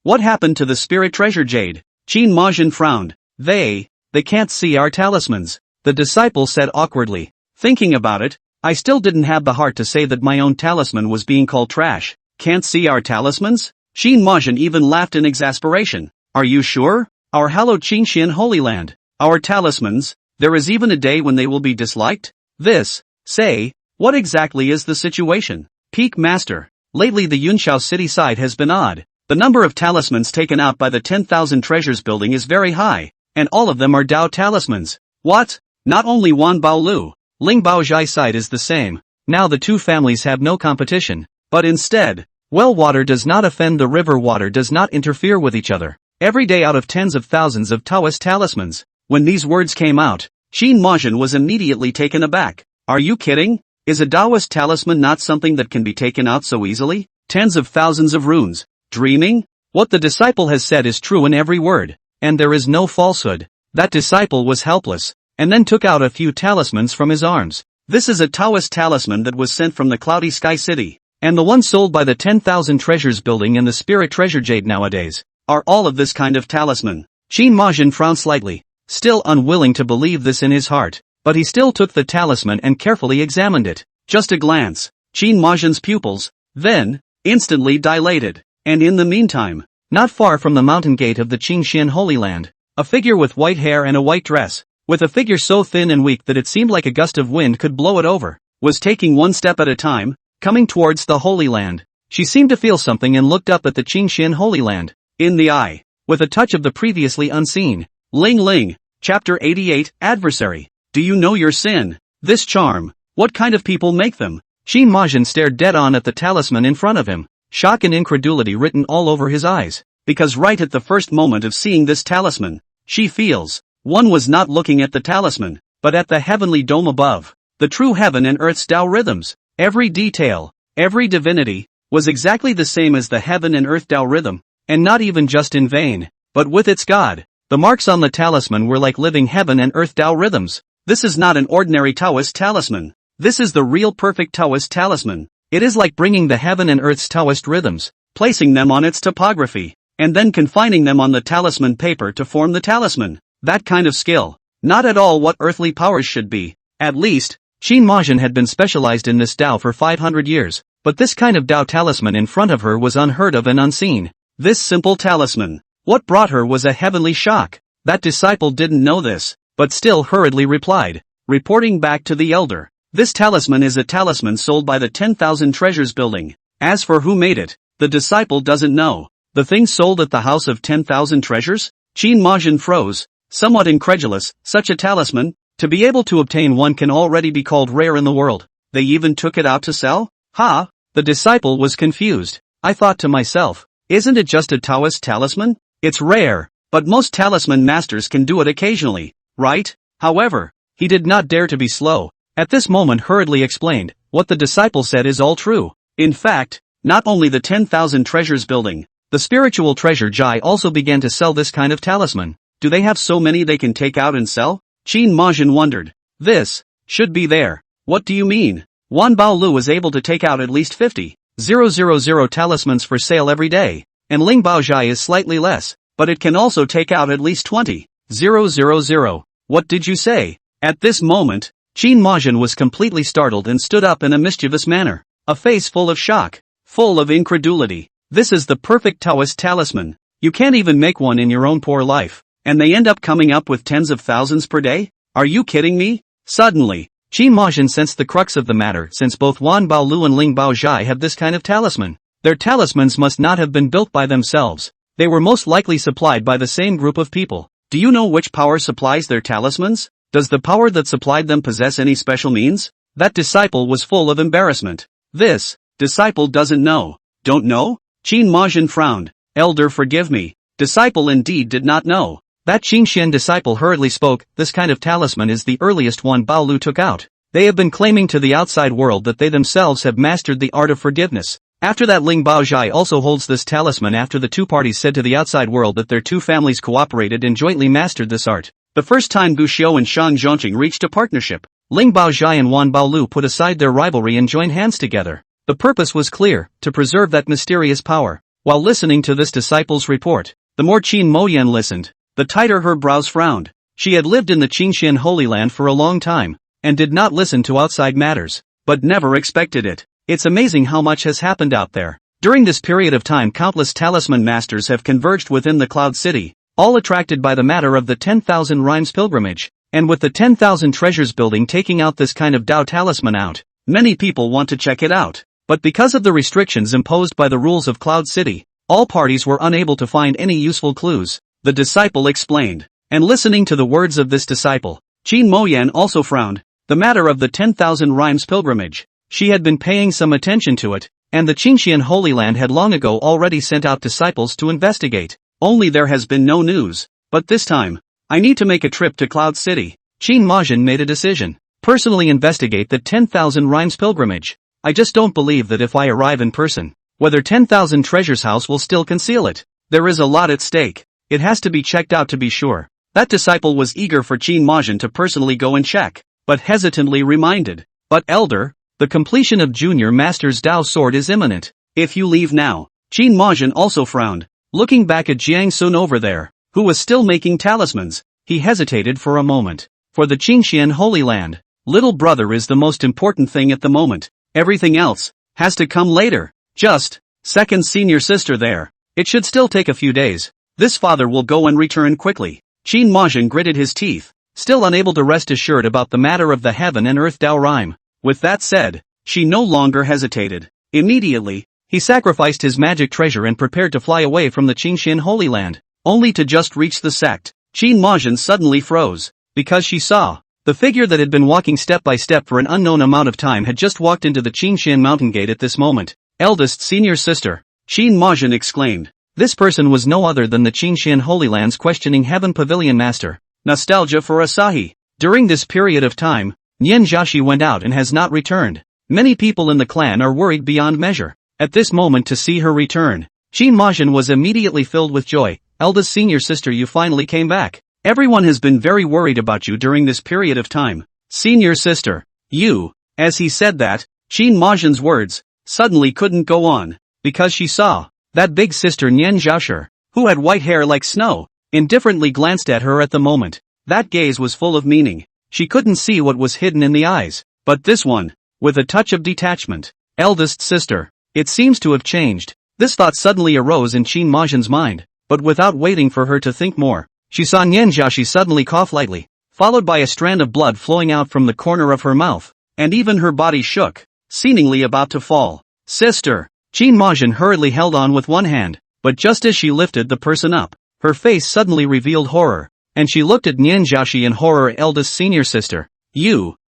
what happened to the spirit treasure jade? Qin Majin frowned. They can't see our talismans, the disciple said awkwardly. Thinking about it, I still didn't have the heart to say that my own talisman was being called trash. Can't see our talismans? Qin Majin even laughed in exasperation. Are you sure? Our hallowed Qingxian Holy Land. Our talismans, there is even a day when they will be disliked? What exactly is the situation? Peak Master. Lately the Yunshao city side has been odd. The number of talismans taken out by the 10,000 treasures building is very high. And all of them are Dao talismans. What? Not only Wan Baolu, Ling Baozhai side is the same. Now the 2 families have no competition, but instead, well water does not offend the river water does not interfere with each other. every day out of tens of thousands of Taoist talismans. When these words came out, Qin Majin was immediately taken aback. Are you kidding? Is a Taoist talisman not something that can be taken out so easily? Tens of thousands of runes. Dreaming? What the disciple has said is true in every word, and there is no falsehood. That disciple was helpless, and then took out a few talismans from his arms. This is a Taoist talisman that was sent from the Cloudy Sky City, and the one sold by the 10,000 Treasures building and the Spirit Treasure Jade nowadays, are all of this kind of talisman. Qin Majin frowned slightly, still unwilling to believe this in his heart, but he still took the talisman and carefully examined it. Just a glance, Qin Majin's pupils, then, instantly dilated, and in the meantime, not far from the mountain gate of the Qingxian Holy Land, a figure with white hair and a white dress, with a figure so thin and weak that it seemed like a gust of wind could blow it over, was taking one step at a time, coming towards the Holy Land. She seemed to feel something and looked up at the Qingxian Holy Land, in the eye, with a touch of the previously unseen. Ling Ling, Chapter 88, Adversary. Do you know your sin? This charm, what kind of people make them? Qin Majin stared dead on at the talisman in front of him, shock and incredulity written all over his eyes, because right at the first moment of seeing this talisman, she feels, one was not looking at the talisman, but at the heavenly dome above, the true heaven and earth's Tao rhythms. Every detail, every divinity, was exactly the same as the heaven and earth Tao rhythm, and not even just in vain, but with its God. The marks on the talisman were like living heaven and earth Tao rhythms. This is not an ordinary Taoist talisman. This is the real perfect Taoist talisman. It is like bringing the heaven and earth's Taoist rhythms, placing them on its topography, and then confining them on the talisman paper to form the talisman. That kind of skill, not at all what earthly powers should be. At least, Qin Majin had been specialized in this Tao for 500 years, but this kind of Tao talisman in front of her was unheard of and unseen. This simple talisman, what brought her was a heavenly shock. That disciple didn't know this, but still hurriedly replied, reporting back to the elder. This talisman is a talisman sold by the 10,000 Treasures building. As for who made it, the disciple doesn't know. The thing sold at the house of 10,000 treasures? Qin Majin froze, somewhat incredulous. Such a talisman, to be able to obtain one can already be called rare in the world. They even took it out to sell? Ha! The disciple was confused. I thought to myself, isn't it just a Taoist talisman? It's rare, but most talisman masters can do it occasionally, right? However, he did not dare to be slow. At this moment hurriedly explained, what the disciple said is all true. In fact, not only the 10,000 Treasures building, the Spiritual Treasure Jai also began to sell this kind of talisman. Do they have so many they can take out and sell? Qin Majin wondered. This should be there. What do you mean? Wan Baolu was able to take out at least 50,000 talismans for sale every day, and Ling Baozhai is slightly less, but it can also take out at least 20,000. What did you say? At this moment, Qin Majin was completely startled and stood up in a mischievous manner, a face full of shock, full of incredulity. This is the perfect Taoist talisman. You can't even make one in your own poor life, and they end up coming up with tens of thousands per day? Are you kidding me? Suddenly, Qin Majin sensed the crux of the matter. Since both Wan Baolu and Ling Baozhai have this kind of talisman, their talismans must not have been built by themselves. They were most likely supplied by the same group of people. Do you know which power supplies their talismans? Does the power that supplied them possess any special means? That disciple was full of embarrassment. This disciple doesn't know. Don't know? Qin Majin frowned. Elder, forgive me. Disciple indeed did not know. That Qingxian disciple hurriedly spoke. This kind of talisman is the earliest one Baolu took out. They have been claiming to the outside world that they themselves have mastered the art of forgiveness. After that, Ling Baozhai also holds this talisman after the two parties said to the outside world that their two families cooperated and jointly mastered this art. The first time Gu Xiu and Shang Zhongqing reached a partnership, Ling Baozhai and Wan Baolu put aside their rivalry and joined hands together. The purpose was clear, to preserve that mysterious power. While listening to this disciple's report, the more Qin Moyan listened, the tighter her brows frowned. She had lived in the Qingxian Holy Land for a long time, and did not listen to outside matters, but never expected it. It's amazing how much has happened out there. During this period of time, countless talisman masters have converged within the Cloud City, all attracted by the matter of the 10,000 Rhymes pilgrimage, and with the 10,000 Treasures building taking out this kind of Tao talisman out, many people want to check it out. But because of the restrictions imposed by the rules of Cloud City, all parties were unable to find any useful clues, the disciple explained. And listening to the words of this disciple, Qin Moyan also frowned. The matter of the 10,000 Rhymes pilgrimage. She had been paying some attention to it, and the Qingxian Holy Land had long ago already sent out disciples to investigate. only there has been no news. But this time, I need to make a trip to Cloud City. Qin Majin made a decision. Personally investigate the 10,000 Rhymes pilgrimage. I just don't believe that if I arrive in person, whether 10,000 Treasures House will still conceal it. There is a lot at stake. It has to be checked out to be sure. That disciple was eager for Qin Majin to personally go and check, but hesitantly reminded. But elder, the completion of Junior Master's Dao sword is imminent. If you leave now. Qin Majin also frowned, looking back at Jiang Sun over there, who was still making talismans. He hesitated for a moment. For the Qingxian Holy Land, little brother is the most important thing at the moment. Everything else has to come later. Just second senior sister there. It should still take a few days. This father will go and return quickly. Qin Majin gritted his teeth, still unable to rest assured about the matter of the heaven and earth Dao rhyme. With that said, she no longer hesitated. Immediately, he sacrificed his magic treasure and prepared to fly away from the Qingxian Holy Land, only to just reach the sect. Qin Majin suddenly froze, because she saw the figure that had been walking step by step for an unknown amount of time had just walked into the Qingxian mountain gate at this moment. Eldest senior sister, Qin Majin exclaimed. This person was no other than the Qingxian Holy Land's questioning heaven pavilion master. Nostalgia for Asahi. During this period of time, Nian Jiaxi went out and has not returned. Many people in the clan are worried beyond measure. At this moment to see her return, Qin Majin was immediately filled with joy. Eldest senior sister, you finally came back. Everyone has been very worried about you during this period of time. Senior sister, you. As he said that, Qin Majin's words suddenly couldn't go on, because she saw that big sister Nian Jiaxi, who had white hair like snow, indifferently glanced at her at the moment. That gaze was full of meaning. She couldn't see what was hidden in the eyes, but this one, with a touch of detachment. Eldest sister, it seems to have changed. This thought suddenly arose in Qin Majin's mind, but without waiting for her to think more, she saw Nian Jiaxi suddenly cough lightly, followed by a strand of blood flowing out from the corner of her mouth, and even her body shook, seemingly about to fall. Sister, Qin Majin hurriedly held on with one hand, but just as she lifted the person up, her face suddenly revealed horror, and she looked at Nian Jiaxi in horror. Eldest senior sister,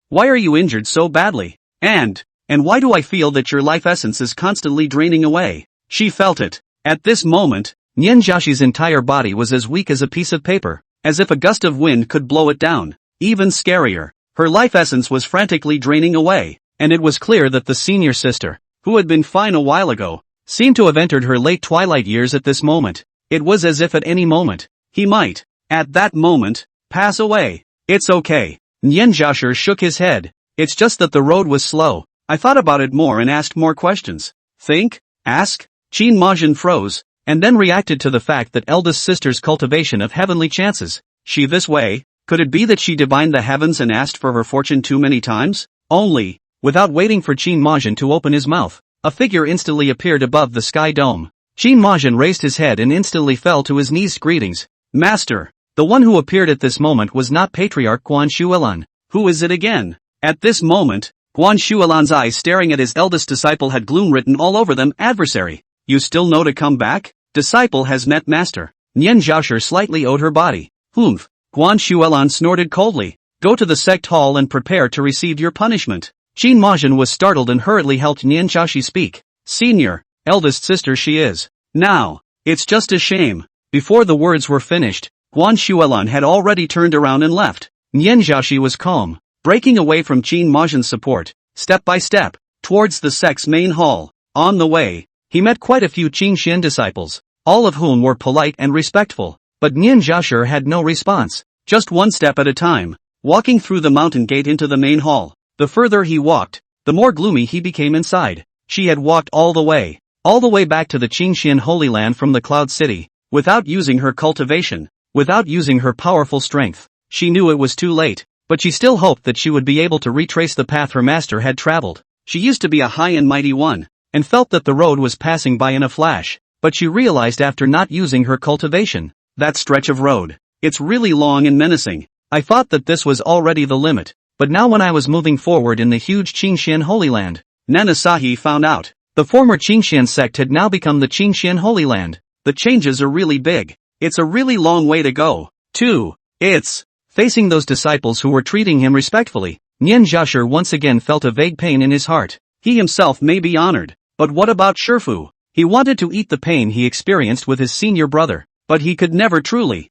why are you injured so badly? And why do I feel that your life essence is constantly draining away? She felt it. At this moment, Nian Jiaxi's entire body was as weak as a piece of paper, as if a gust of wind could blow it down. Even scarier, her life essence was frantically draining away, and it was clear that the senior sister, who had been fine a while ago, seemed to have entered her late twilight years at this moment. It was as if at any moment, he might, at that moment, pass away. It's okay. Nian Jiaxi shook his head. It's just that the road was slow. I thought about it more and asked more questions. Think? Ask? Qin Majin froze, and then reacted to the fact that eldest sister's cultivation of heavenly chances. She this way? Could it be that she divined the heavens and asked for her fortune too many times? Only, without waiting for Qin Majin to open his mouth, a figure instantly appeared above the sky dome. Qin Majin raised his head and instantly fell to his knees. Greetings, Master. The one who appeared at this moment was not Patriarch Guan Shuilan. Who is it again? At this moment, Guan Shuilan's eyes staring at his eldest disciple had gloom written all over them. Adversary, you still know to come back? Disciple has met master. Nian Jiaxi slightly owed her body. Humph. Guan Shuilan snorted coldly. Go to the sect hall and prepare to receive your punishment. Qin Majin was startled and hurriedly helped Nian Jiaxi speak. Senior, eldest sister she is. Now, it's just a shame. Before the words were finished, Guan Shuilan had already turned around and left. Nian Jiaxi was calm, breaking away from Qin Majin's support, step by step, towards the sect's main hall. On the way, he met quite a few Qingxian disciples, all of whom were polite and respectful, but Nian Jiaxi had no response, just one step at a time, walking through the mountain gate into the main hall. The further he walked, the more gloomy he became inside. She had walked all the way back to the Qingxian Holy Land from the Cloud City, without using her cultivation, without using her powerful strength. She knew it was too late, but she still hoped that she would be able to retrace the path her master had traveled. She used to be a high and mighty one, and felt that the road was passing by in a flash, but she realized after not using her cultivation, that stretch of road, it's really long and menacing. I thought that this was already the limit, but now when I was moving forward in the huge Qingxian Holy Land, Nanasahi found out. The former Qingxian sect had now become the Qingxian Holy Land. The changes are really big. It's a really long way to go, too. It's facing those disciples who were treating him respectfully. Nian Jiaxi once again felt a vague pain in his heart. He himself may be honored, but what about Shifu? He wanted to eat the pain he experienced with his senior brother. but he could never truly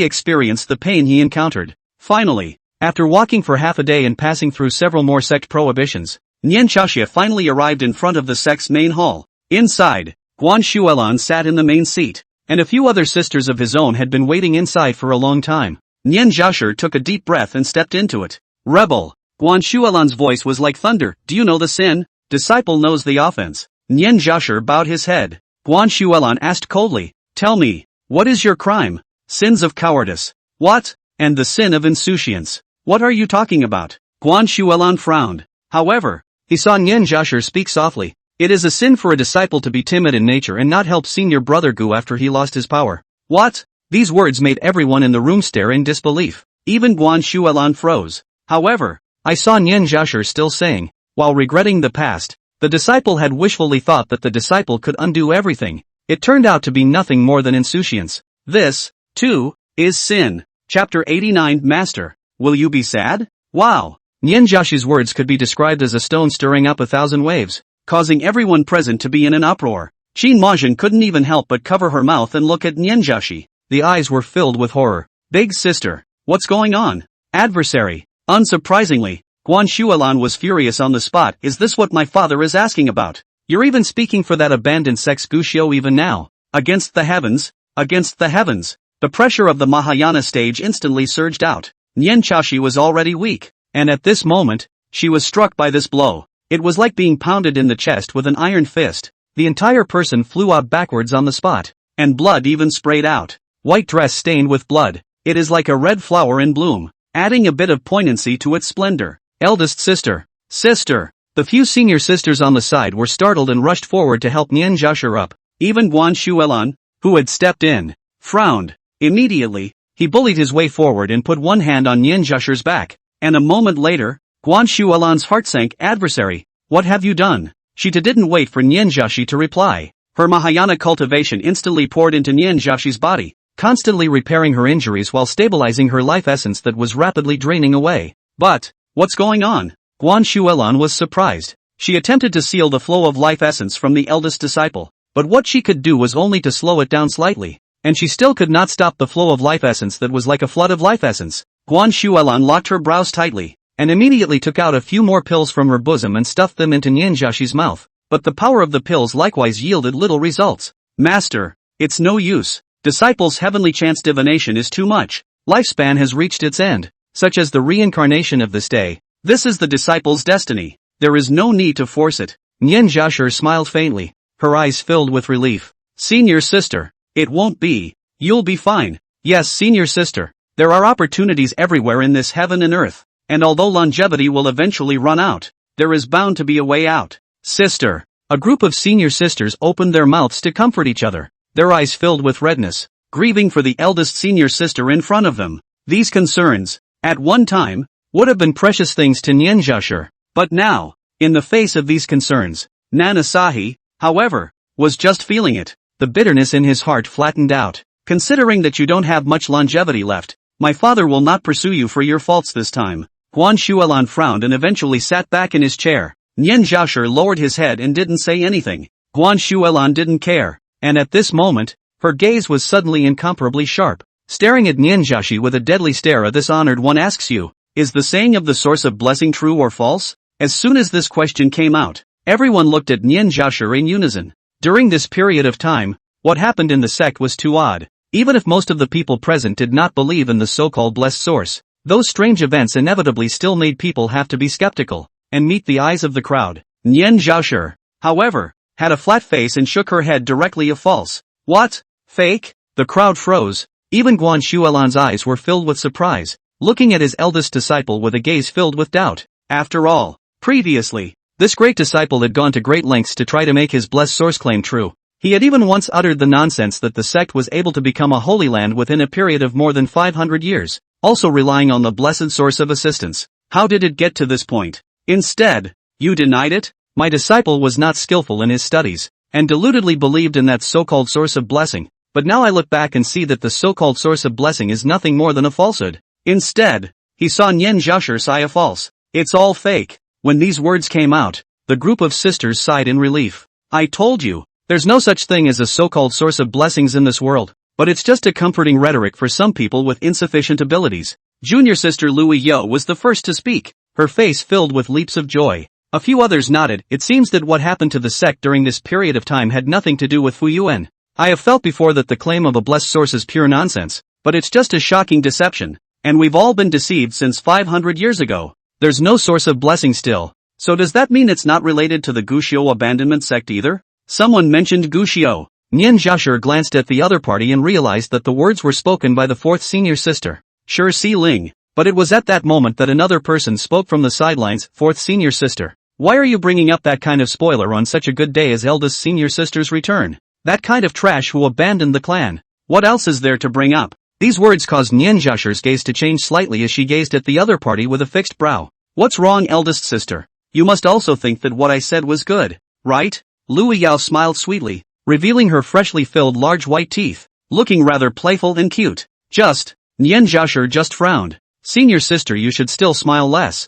experience the pain he encountered. Finally, after walking for half a day and passing through several more sect prohibitions, Nian Xiaoxia finally arrived in front of the sect's main hall. Inside, Guan Shuelan sat in the main seat, and a few other sisters of his own had been waiting inside for a long time. Nian Xiaoxia took a deep breath and stepped into it. Rebel. Guan Shuelan's voice was like thunder. Do you know the sin? Disciple knows the offense. Nian Xiaoxia bowed his head. Guan Shuelan asked coldly, tell me, what is your crime? Sins of cowardice. What? And the sin of insouciance. What are you talking about? Guan Shuelan frowned. However, he saw Nian Xiaoxia speak softly. It is a sin for a disciple to be timid in nature and not help senior brother Gu after he lost his power. What? These words made everyone in the room stare in disbelief. Even Guan Shuelan froze. However, I saw Nian Xiaoxia still saying, while regretting the past, the disciple had wishfully thought that the disciple could undo everything. It turned out to be nothing more than insouciance. This, too, is sin. Chapter 89 Master, will you be sad? Wow! Nian Xiaoxia's words could be described as a stone stirring up 1,000 waves, causing everyone present to be in an uproar. Qin Majin couldn't even help but cover her mouth and look at Nian Xiaoxia. The eyes were filled with horror. Big sister, what's going on? Adversary. Unsurprisingly, Guan Shuelan was furious on the spot. Is this what my father is asking about? You're even speaking for that abandoned sex Guxiu even now. Against the heavens? Against the heavens. The pressure of the Mahayana stage instantly surged out. Nian Xiaoxia was already weak, and at this moment, she was struck by this blow. It was like being pounded in the chest with an iron fist. The entire person flew out backwards on the spot, and blood even sprayed out. White dress stained with blood. It is like a red flower in bloom, adding a bit of poignancy to its splendor. Eldest sister. Sister. The few senior sisters on the side were startled and rushed forward to help Nian Xiaoxia up. Even Guan Shuelan, who had stepped in, frowned. Immediately, he bullied his way forward and put one hand on Nian Xiaoxia's back, and a moment later, Guan Shuelan's heart sank. Adversary, what have you done? She didn't wait for Nian Xiaoxia to reply. Her Mahayana cultivation instantly poured into Nian Xiaoxia's body, constantly repairing her injuries while stabilizing her life essence that was rapidly draining away. But, what's going on? Guan Shuelan was surprised. She attempted to seal the flow of life essence from the eldest disciple, but what she could do was only to slow it down slightly, and she still could not stop the flow of life essence that was like a flood of life essence. Guan Shuelan locked her brows tightly, and immediately took out a few more pills from her bosom and stuffed them into Nian Xiaoxia's mouth, but the power of the pills likewise yielded little results. Master, it's no use. Disciple's heavenly chance divination is too much. Lifespan has reached its end, such as the reincarnation of this day. This is the disciple's destiny. There is no need to force it. Nian Xiaoxia smiled faintly, her eyes filled with relief. Senior sister, it won't be. You'll be fine. Yes, senior sister. There are opportunities everywhere in this heaven and earth, and although longevity will eventually run out, there is bound to be a way out. Sister. A group of senior sisters opened their mouths to comfort each other, their eyes filled with redness, grieving for the eldest senior sister in front of them. These concerns, at one time, would have been precious things to Nian Xiaoxia, but now, in the face of these concerns, Nana Sahi, however, was just feeling it. The bitterness in his heart flattened out. Considering that you don't have much longevity left, my father will not pursue you for your faults this time. Guan Shuelan frowned and eventually sat back in his chair. Nian Xiaoxia lowered his head and didn't say anything. Guan Shuelan didn't care, and at this moment, her gaze was suddenly incomparably sharp. Staring at Nian Xiaoxia with a deadly stare, a dishonored one asks you, is the saying of the source of blessing true or false? As soon as this question came out, everyone looked at Nian Xiaoxia in unison. During this period of time, what happened in the sect was too odd. Even if most of the people present did not believe in the so-called blessed source, those strange events inevitably still made people have to be skeptical, and meet the eyes of the crowd. Nian Xiaoxia, however, had a flat face and shook her head directly of false. What? Fake? The crowd froze. Even Guan Shuelan's eyes were filled with surprise, looking at his eldest disciple with a gaze filled with doubt. After all, previously, this great disciple had gone to great lengths to try to make his blessed source claim true. He had even once uttered the nonsense that the sect was able to become a holy land within a period of more than 500 years, also relying on the blessed source of assistance. How did it get to this point? Instead, you denied it? My disciple was not skillful in his studies, and deludedly believed in that so-called source of blessing, but now I look back and see that the so-called source of blessing is nothing more than a falsehood. Instead, he saw Nian Xiaoxia sigh a false. It's all fake. When these words came out, the group of sisters sighed in relief. I told you, there's no such thing as a so-called source of blessings in this world. but it's just a comforting rhetoric for some people with insufficient abilities. Junior sister Louis Yo was the first to speak, her face filled with leaps of joy. A few others nodded. It seems that what happened to the sect during this period of time had nothing to do with Fu Yuan. I have felt before that the claim of a blessed source is pure nonsense, but it's just a shocking deception, and we've all been deceived since 500 years ago. There's no source of blessing still. So does that mean it's not related to the Guxiu abandonment sect either? Someone mentioned Guxiu. Nian Zhaoshi glanced at the other party and realized that the words were spoken by the fourth senior sister. Sure, Si Ling. But it was at that moment that another person spoke from the sidelines. Fourth senior sister. Why are you bringing up that kind of spoiler on such a good day as eldest senior sister's return? That kind of trash who abandoned the clan. What else is there to bring up? These words caused Nian Zhaoshi's gaze to change slightly as she gazed at the other party with a fixed brow. What's wrong, eldest sister? You must also think that what I said was good, right? Louis Yao smiled sweetly, revealing her freshly filled large white teeth, looking rather playful and cute. Nian Zhaoshi just frowned. Senior sister, you should still smile less.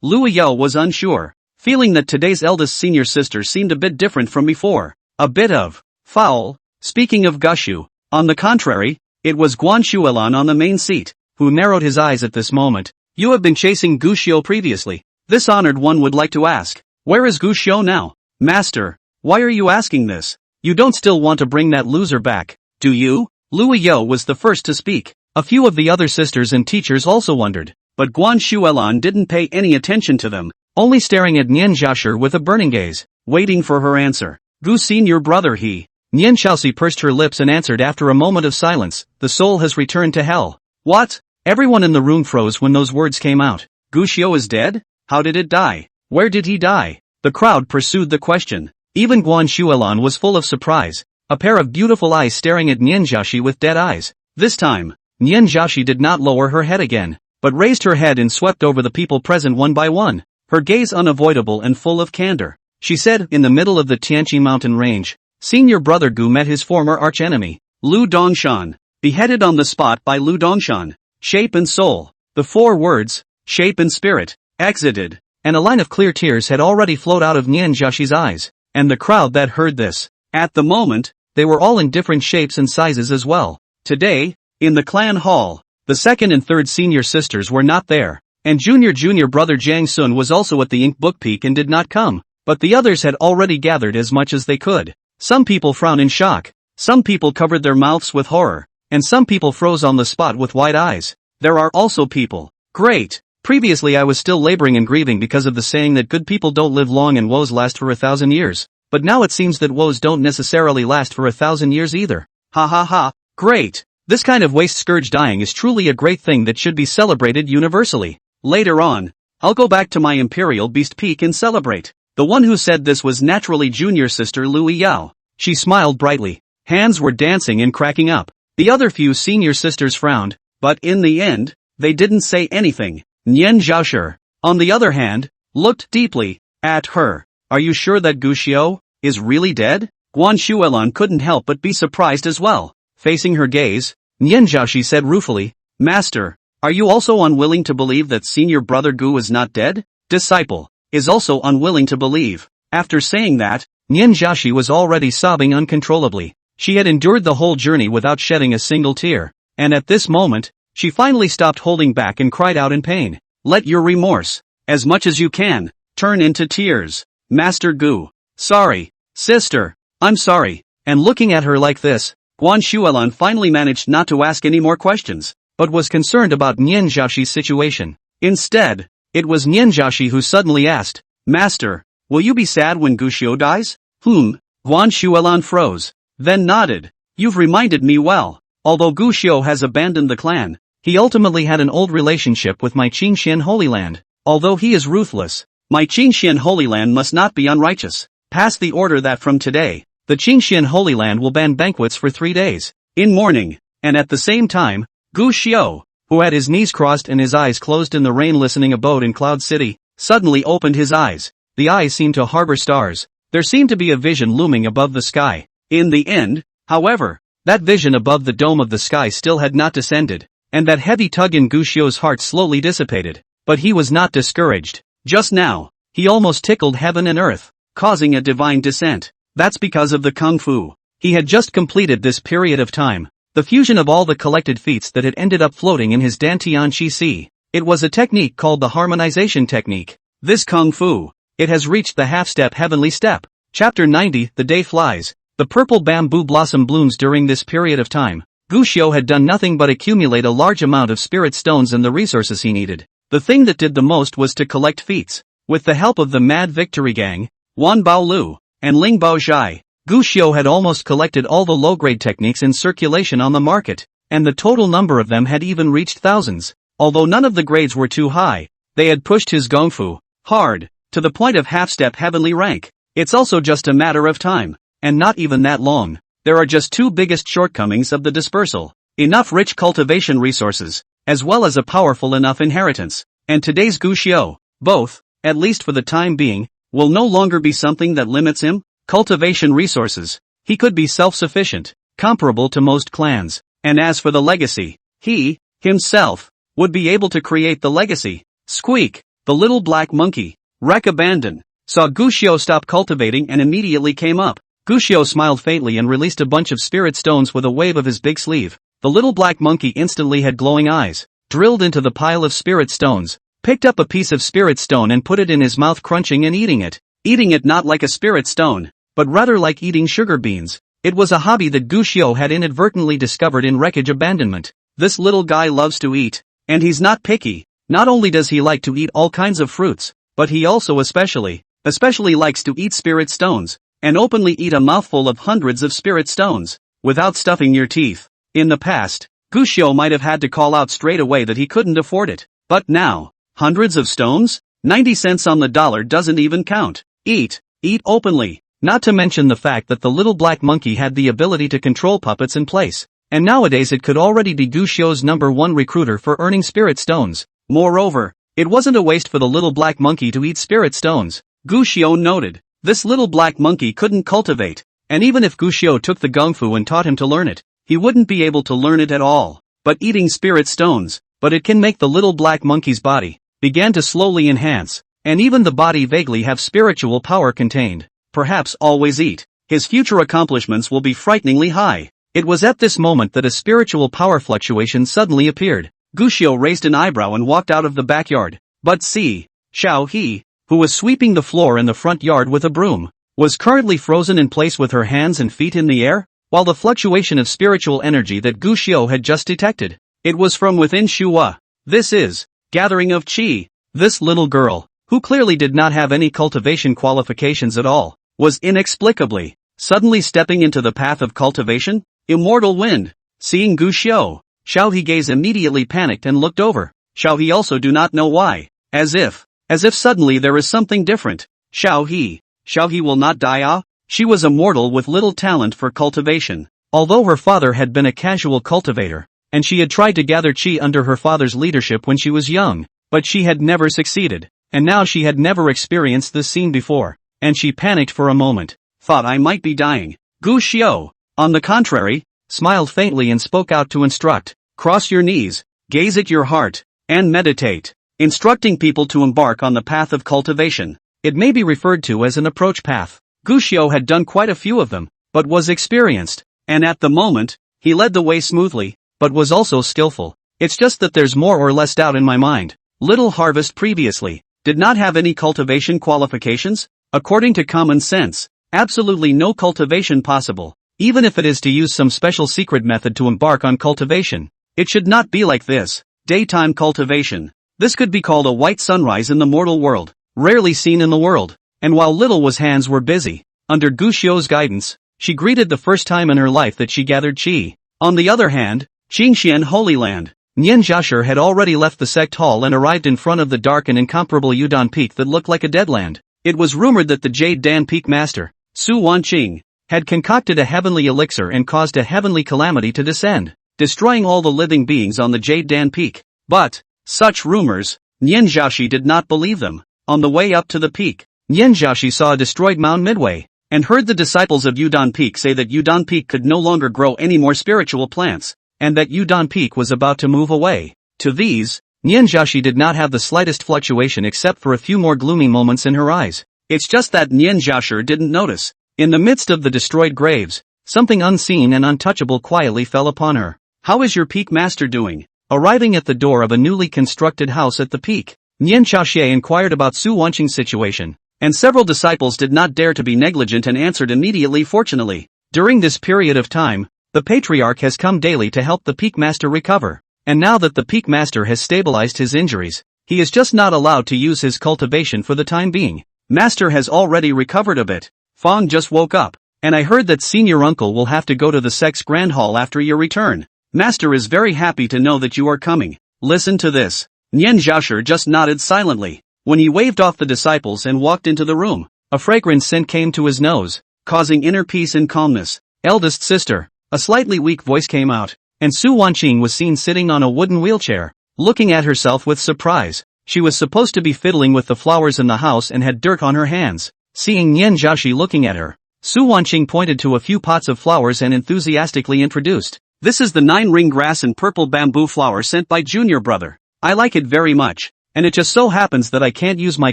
Louis Yao was unsure, feeling that today's eldest senior sister seemed a bit different from before. A bit of foul. Speaking of Guxiu, on the contrary, it was Guan Shuelan on the main seat, who narrowed his eyes at this moment. You have been chasing Guxiu previously. This honored one would like to ask, where is Guxiu now? Master, why are you asking this? You don't still want to bring that loser back, do you? Louis Yao was the first to speak. A few of the other sisters and teachers also wondered, but Guan Shuelan didn't pay any attention to them, only staring at Nian Zhaoshi with a burning gaze, waiting for her answer. Gu senior brother he. Nian Zhaoshi pursed her lips and answered after a moment of silence, the soul has returned to hell. What? Everyone in the room froze when those words came out. Guxiu is dead? How did it die? Where did he die? The crowd pursued the question. Even Guan Shuelan was full of surprise, a pair of beautiful eyes staring at Nian Zhaoshi with dead eyes. This time, Nian Zhaoshi did not lower her head again, but raised her head and swept over the people present one by one, her gaze unavoidable and full of candor. She said, in the middle of the Tianqi mountain range, senior brother Gu met his former archenemy, Lu Dongshan, beheaded on the spot by Lu Dongshan. Shape and soul. The 4 words, shape and spirit, exited, and a line of clear tears had already flowed out of Nian Zhaoshi's eyes, and the crowd that heard this. At the moment, they were all in different shapes and sizes as well. Today, in the clan hall, the second and third senior sisters were not there, and junior brother Jiang Sun was also at the ink book peak and did not come, but the others had already gathered as much as they could. Some people frowned in shock, some people covered their mouths with horror, and some people froze on the spot with wide eyes. There are also people. Great. Previously I was still laboring and grieving because of the saying that good people don't live long and woes last for 1,000 years, but now it seems that woes don't necessarily last for 1,000 years either. Ha ha ha. Great. This kind of waste scourge dying is truly a great thing that should be celebrated universally. Later on, I'll go back to my Imperial Beast Peak and celebrate. The one who said this was naturally junior sister Louis Yao. She smiled brightly. Hands were dancing and cracking up. The other few senior sisters frowned, but in the end, they didn't say anything. Nian Zhaoshi, on the other hand, looked deeply at her. Are you sure that Guxiu is really dead? Guan Shuelan couldn't help but be surprised as well. Facing her gaze, Nian Zhaoshi said ruefully, Master, are you also unwilling to believe that senior brother Gu is not dead? Disciple is also unwilling to believe. After saying that, Nian Zhaoshi was already sobbing uncontrollably. She had endured the whole journey without shedding a single tear, and at this moment, she finally stopped holding back and cried out in pain. Let your remorse, as much as you can, turn into tears. Master Gu. Sorry. Sister. I'm sorry. And looking at her like this, Guan Shuelan finally managed not to ask any more questions, but was concerned about Nian Zhaoshi's situation. Instead, it was Nian Zhaoshi who suddenly asked, Master, will you be sad when Guxiu dies? Guan Shuelan froze, then nodded. You've reminded me well. Although Guxiu has abandoned the clan, he ultimately had an old relationship with my Qingxian Holy Land. Although he is ruthless, my Qingxian Holy Land must not be unrighteous. Pass the order that from today, the Qingxian Holy Land will ban banquets for 3 days, in mourning, and at the same time, Guxiu, who had his knees crossed and his eyes closed in the rain-listening abode in Cloud City, suddenly opened his eyes. The eyes seemed to harbor stars. There seemed to be a vision looming above the sky. In the end, however, that vision above the dome of the sky still had not descended, and that heavy tug in Guxiu's heart slowly dissipated. But he was not discouraged. Just now, he almost tickled heaven and earth, causing a divine descent. That's because of the kung fu. He had just completed this period of time, the fusion of all the collected feats that had ended up floating in his Dantian Chi Si. It was a technique called the harmonization technique. This kung fu, it has reached the half-step heavenly step. Chapter 90, The Day Flies. The purple bamboo blossom blooms during this period of time. Gu Xiu had done nothing but accumulate a large amount of spirit stones and the resources he needed. The thing that did the most was to collect feats. With the help of the Mad Victory Gang, Wan Bao Lu, and Ling Bao Zhai, Gu Xiu had almost collected all the low-grade techniques in circulation on the market, and the total number of them had even reached thousands. Although none of the grades were too high, they had pushed his gongfu hard, to the point of half-step heavenly rank. It's also just a matter of time, and not even that long. There are just two biggest shortcomings of the dispersal: enough rich cultivation resources, as well as a powerful enough inheritance. And today's Gu Xiu, both, at least for the time being, will no longer be something that limits him. Cultivation resources. He could be self-sufficient, comparable to most clans. And as for the legacy, he, himself, would be able to create the legacy. Squeak, the little black monkey, wreck abandon, saw Gu Xiu stop cultivating and immediately came up. Gu Xiu smiled faintly and released a bunch of spirit stones with a wave of his big sleeve. The little black monkey instantly had glowing eyes, drilled into the pile of spirit stones, picked up a piece of spirit stone and put it in his mouth, crunching and eating it. Eating it not like a spirit stone, but rather like eating sugar beans. It was a hobby that Gu Xiu had inadvertently discovered in wreckage abandonment. This little guy loves to eat, and he's not picky. Not only does he like to eat all kinds of fruits, but he also especially likes to eat spirit stones, and openly eat a mouthful of hundreds of spirit stones, without stuffing your teeth. In the past, Gu Xiu might have had to call out straight away that he couldn't afford it. But now, hundreds of stones? 90 cents on the dollar doesn't even count. Eat openly. Not to mention the fact that the little black monkey had the ability to control puppets in place, and nowadays it could already be Gu Xiu's #1 recruiter for earning spirit stones. Moreover, it wasn't a waste for the little black monkey to eat spirit stones. Gu Xiu noted, this little black monkey couldn't cultivate, and even if Gu Xiu took the gongfu and taught him to learn it, he wouldn't be able to learn it at all. But eating spirit stones, but it can make the little black monkey's body began to slowly enhance, and even the body vaguely have spiritual power contained. Perhaps always eat. His future accomplishments will be frighteningly high. It was at this moment that a spiritual power fluctuation suddenly appeared. Gu Xiu raised an eyebrow and walked out of the backyard. But see, Xiao He, who was sweeping the floor in the front yard with a broom, was currently frozen in place with her hands and feet in the air, while the fluctuation of spiritual energy that Gu Xiu had just detected, it was from within Shua. This is gathering of qi. This little girl, who clearly did not have any cultivation qualifications at all, was inexplicably, suddenly stepping into the path of cultivation. Immortal wind. Seeing Gu Xiu, Xiao He gaze immediately panicked and looked over. Xiao He also do not know why. As if suddenly there is something different. Xiao He will not die. Ah? She was a mortal with little talent for cultivation. Although her father had been a casual cultivator, and she had tried to gather qi under her father's leadership when she was young, but she had never succeeded, and now she had never experienced this scene before, and she panicked for a moment, thought I might be dying. Gu Xiu, on the contrary, smiled faintly and spoke out to instruct. Cross your knees, gaze at your heart, and meditate. Instructing people to embark on the path of cultivation. It may be referred to as an approach path. Gu Xiu had done quite a few of them, but was experienced, and at the moment, he led the way smoothly, but was also skillful. It's just that there's more or less doubt in my mind. Little Harvest previously did not have any cultivation qualifications. According to common sense, absolutely no cultivation possible. Even if it is to use some special secret method to embark on cultivation, it should not be like this. Daytime cultivation. This could be called a white sunrise in the mortal world, rarely seen in the world. And while Little Was hands were busy, under Gu Xiu's guidance, she greeted the first time in her life that she gathered qi. On the other hand, Qingxian Holy Land, Nian Jiashi had already left the sect hall and arrived in front of the dark and incomparable Yudan Peak that looked like a dead land. It was rumored that the Jade Dan Peak master, Su Wanqing, had concocted a heavenly elixir and caused a heavenly calamity to descend, destroying all the living beings on the Jade Dan Peak. But such rumors, Nian Jiashi did not believe them. On the way up to the peak, Nian Jiashi saw a destroyed mound midway, and heard the disciples of Yudan Peak say that Yudan Peak could no longer grow any more spiritual plants, and that Yudan Peak was about to move away. To these, Nian Jiashi did not have the slightest fluctuation except for a few more gloomy moments in her eyes. It's just that Nian Jiashi didn't notice. In the midst of the destroyed graves, something unseen and untouchable quietly fell upon her. "How is your peak master doing?" Arriving at the door of a newly constructed house at the peak, Nian Xiaoxie inquired about Su Wanqing's situation, and several disciples did not dare to be negligent and answered immediately. Fortunately, during this period of time, the patriarch has come daily to help the peak master recover, and now that the peak master has stabilized his injuries, he is just not allowed to use his cultivation for the time being. Master has already recovered a bit. Fong just woke up, and I heard that senior uncle will have to go to the sect's grand hall after your return. Master is very happy to know that you are coming. Listen to this. Nian Xiaoshi just nodded silently. When he waved off the disciples and walked into the room, a fragrant scent came to his nose, causing inner peace and calmness. "Eldest sister." A slightly weak voice came out, and Su Wanqing was seen sitting on a wooden wheelchair, looking at herself with surprise. She was supposed to be fiddling with the flowers in the house and had dirt on her hands. Seeing Nian Xiaoshi looking at her, Su Wanqing pointed to a few pots of flowers and enthusiastically introduced, "This is the 9-ring grass and purple bamboo flower sent by junior brother. I like it very much, and it just so happens that I can't use my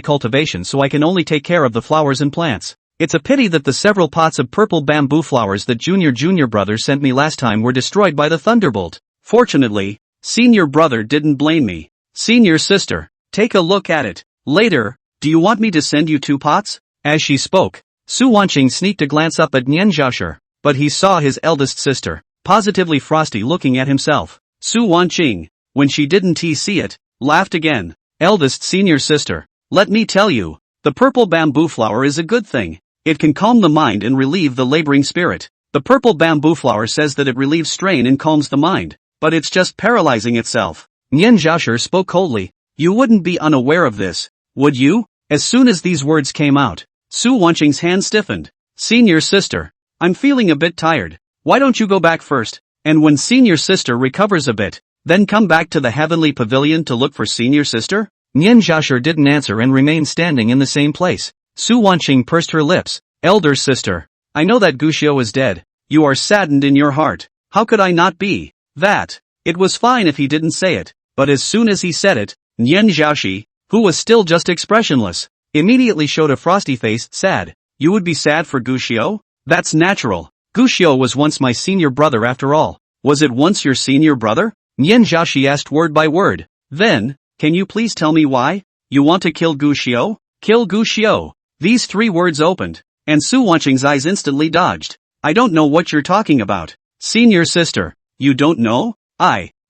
cultivation, so I can only take care of the flowers and plants. It's a pity that the several pots of purple bamboo flowers that junior brother sent me last time were destroyed by the thunderbolt. Fortunately, senior brother didn't blame me. Senior sister, take a look at it. Later, do you want me to send you 2 pots? As she spoke, Su Wanqing sneaked a glance up at Nian Xiaoshi, but he saw his eldest sister, positively frosty, looking at himself. Su Wanqing, when she didn't see it, laughed again. "Eldest senior sister, let me tell you, the purple bamboo flower is a good thing. It can calm the mind and relieve the laboring spirit. The purple bamboo flower says that it relieves strain and calms the mind, but it's just paralyzing itself." Nian Xiaoshi spoke coldly. "You wouldn't be unaware of this, would you?" As soon as these words came out, Su Wanqing's hand stiffened. "Senior sister, I'm feeling a bit tired. Why don't you go back first, and when senior sister recovers a bit, then come back to the heavenly pavilion to look for senior sister?" Nian Xiaoshi didn't answer and remained standing in the same place. Su Wanqing pursed her lips. "Elder sister, I know that Guxiu is dead. You are saddened in your heart. How could I not be? That. It was fine if he didn't say it, but as soon as he said it, Nian Xiaoshi, who was still just expressionless, immediately showed a frosty face. "Sad? You would be sad for Guxiu? That's natural. Guxiu was once my senior brother after all." "Was it once your senior brother?" Nian Xiaoshi asked word by word. "Then, can you please tell me why? You want to kill Guxiu? Kill Guxiu." These 3 words opened, and Su Wanqing's eyes instantly dodged. "I don't know what you're talking about. Senior sister, you don't know?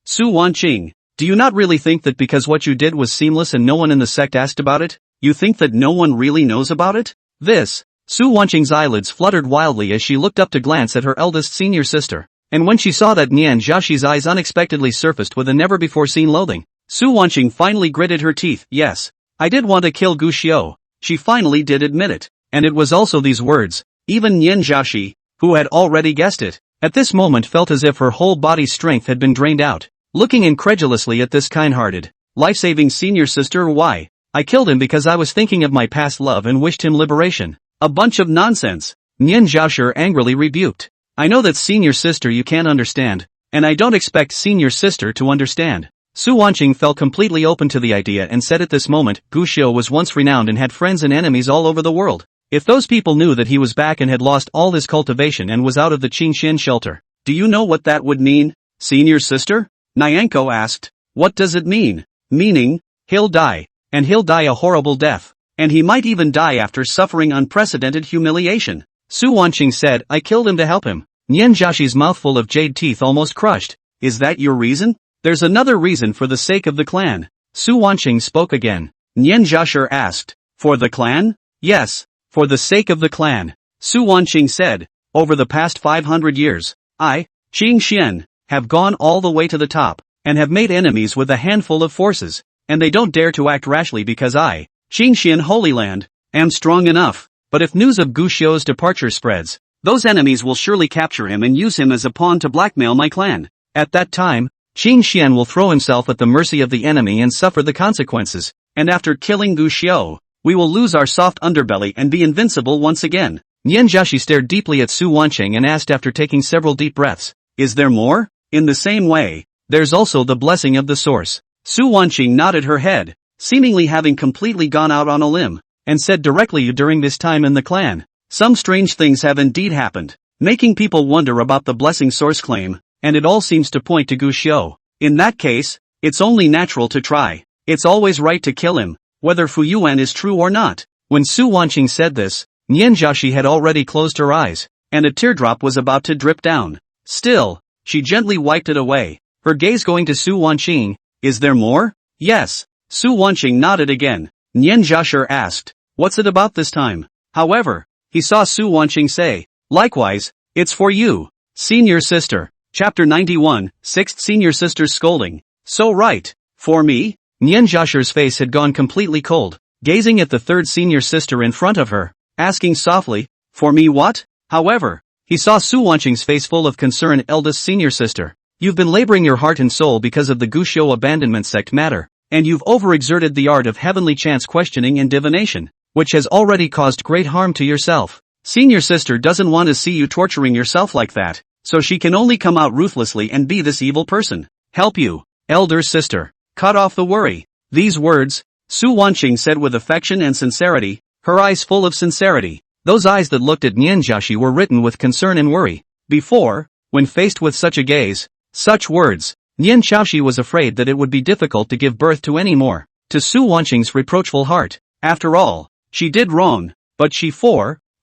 Su Wanqing, do you not really think that because what you did was seamless and no one in the sect asked about it, you think that no one really knows about it?" This, Su Wanqing's eyelids fluttered wildly as she looked up to glance at her eldest senior sister, and when she saw that Nian Xiaoshi's eyes unexpectedly surfaced with a never-before-seen loathing, Su Wanqing finally gritted her teeth. "Yes, I did want to kill Guxiu." She finally did admit it, and it was also these words. Even Nian Xiaoshi, who had already guessed it, at this moment felt as if her whole body's strength had been drained out. Looking incredulously at this kind-hearted, life-saving senior sister. "Why? I killed him because I was thinking of my past love and wished him liberation." "A bunch of nonsense," Nian Xiaoshi angrily rebuked. "I know that senior sister you can't understand, and I don't expect senior sister to understand." Su Wanqing felt completely open to the idea and said at this moment, Guxiu was once renowned and had friends and enemies all over the world. If those people knew that he was back and had lost all his cultivation and was out of the Qingxian shelter, do you know what that would mean? Senior sister? Nyanko asked. "What does it mean?" "Meaning, he'll die, and he'll die a horrible death, and he might even die after suffering unprecedented humiliation." Su Wanqing said, "I killed him to help him." Nian Xiaoshi's mouthful of jade teeth almost crushed. "Is that your reason?" "There's another reason, for the sake of the clan." Su Wanqing spoke again. Nian Xiaoshi asked, "For the clan?" "Yes, for the sake of the clan." Su Wanqing said, "Over the past 500 years, I, Qingxian, have gone all the way to the top, and have made enemies with a handful of forces, and they don't dare to act rashly because I, Qingxian Holy Land, am strong enough. But if news of Guxiu's departure spreads, those enemies will surely capture him and use him as a pawn to blackmail my clan. At that time, Qingxian will throw himself at the mercy of the enemy and suffer the consequences, and after killing Guxiu, we will lose our soft underbelly and be invincible once again." Nian Xiaoshi stared deeply at Su Wanqing and asked after taking several deep breaths, "Is there more?" "In the same way, there's also the blessing of the source." Su Wanqing nodded her head, seemingly having completely gone out on a limb, and said directly, "During this time in the clan, some strange things have indeed happened. making people wonder about the blessing source claim, and it all seems to point to Gu Xiu. In that case, it's only natural to try. It's always right to kill him, whether Fu Yuan is true or not. When Su Wanqing said this, Nian Jiaxi had already closed her eyes, and a teardrop was about to drip down. Still, she gently wiped it away, her gaze going to Su Wanqing. Is there more? Yes. Su Wanqing nodded again. Nian Jiaxi asked, what's it about this time? However, he saw Su Wanqing say, likewise, it's for you, senior sister. Chapter 91, 6th Senior Sister's Scolding. So right. For me? Nian Jiaxi's face had gone completely cold, gazing at the third senior sister in front of her, asking softly, for me what? However, he saw Su Wanqing's face full of concern. Eldest senior sister, you've been laboring your heart and soul because of the Gu Xiu abandonment sect matter, and you've overexerted the art of heavenly chance questioning and divination, which has already caused great harm to yourself. Senior sister doesn't want to see you torturing yourself like that, so she can only come out ruthlessly and be this evil person. Help you, elder sister. Cut off the worry. These words, Su Wanqing said with affection and sincerity, her eyes full of sincerity. Those eyes that looked at Nian Jiaxi were written with concern and worry. Before, when faced with such a gaze, such words, Nian Jiaxi was afraid that it would be difficult to give birth to any more. To Su Wanqing's reproachful heart, after all, she did wrong, but she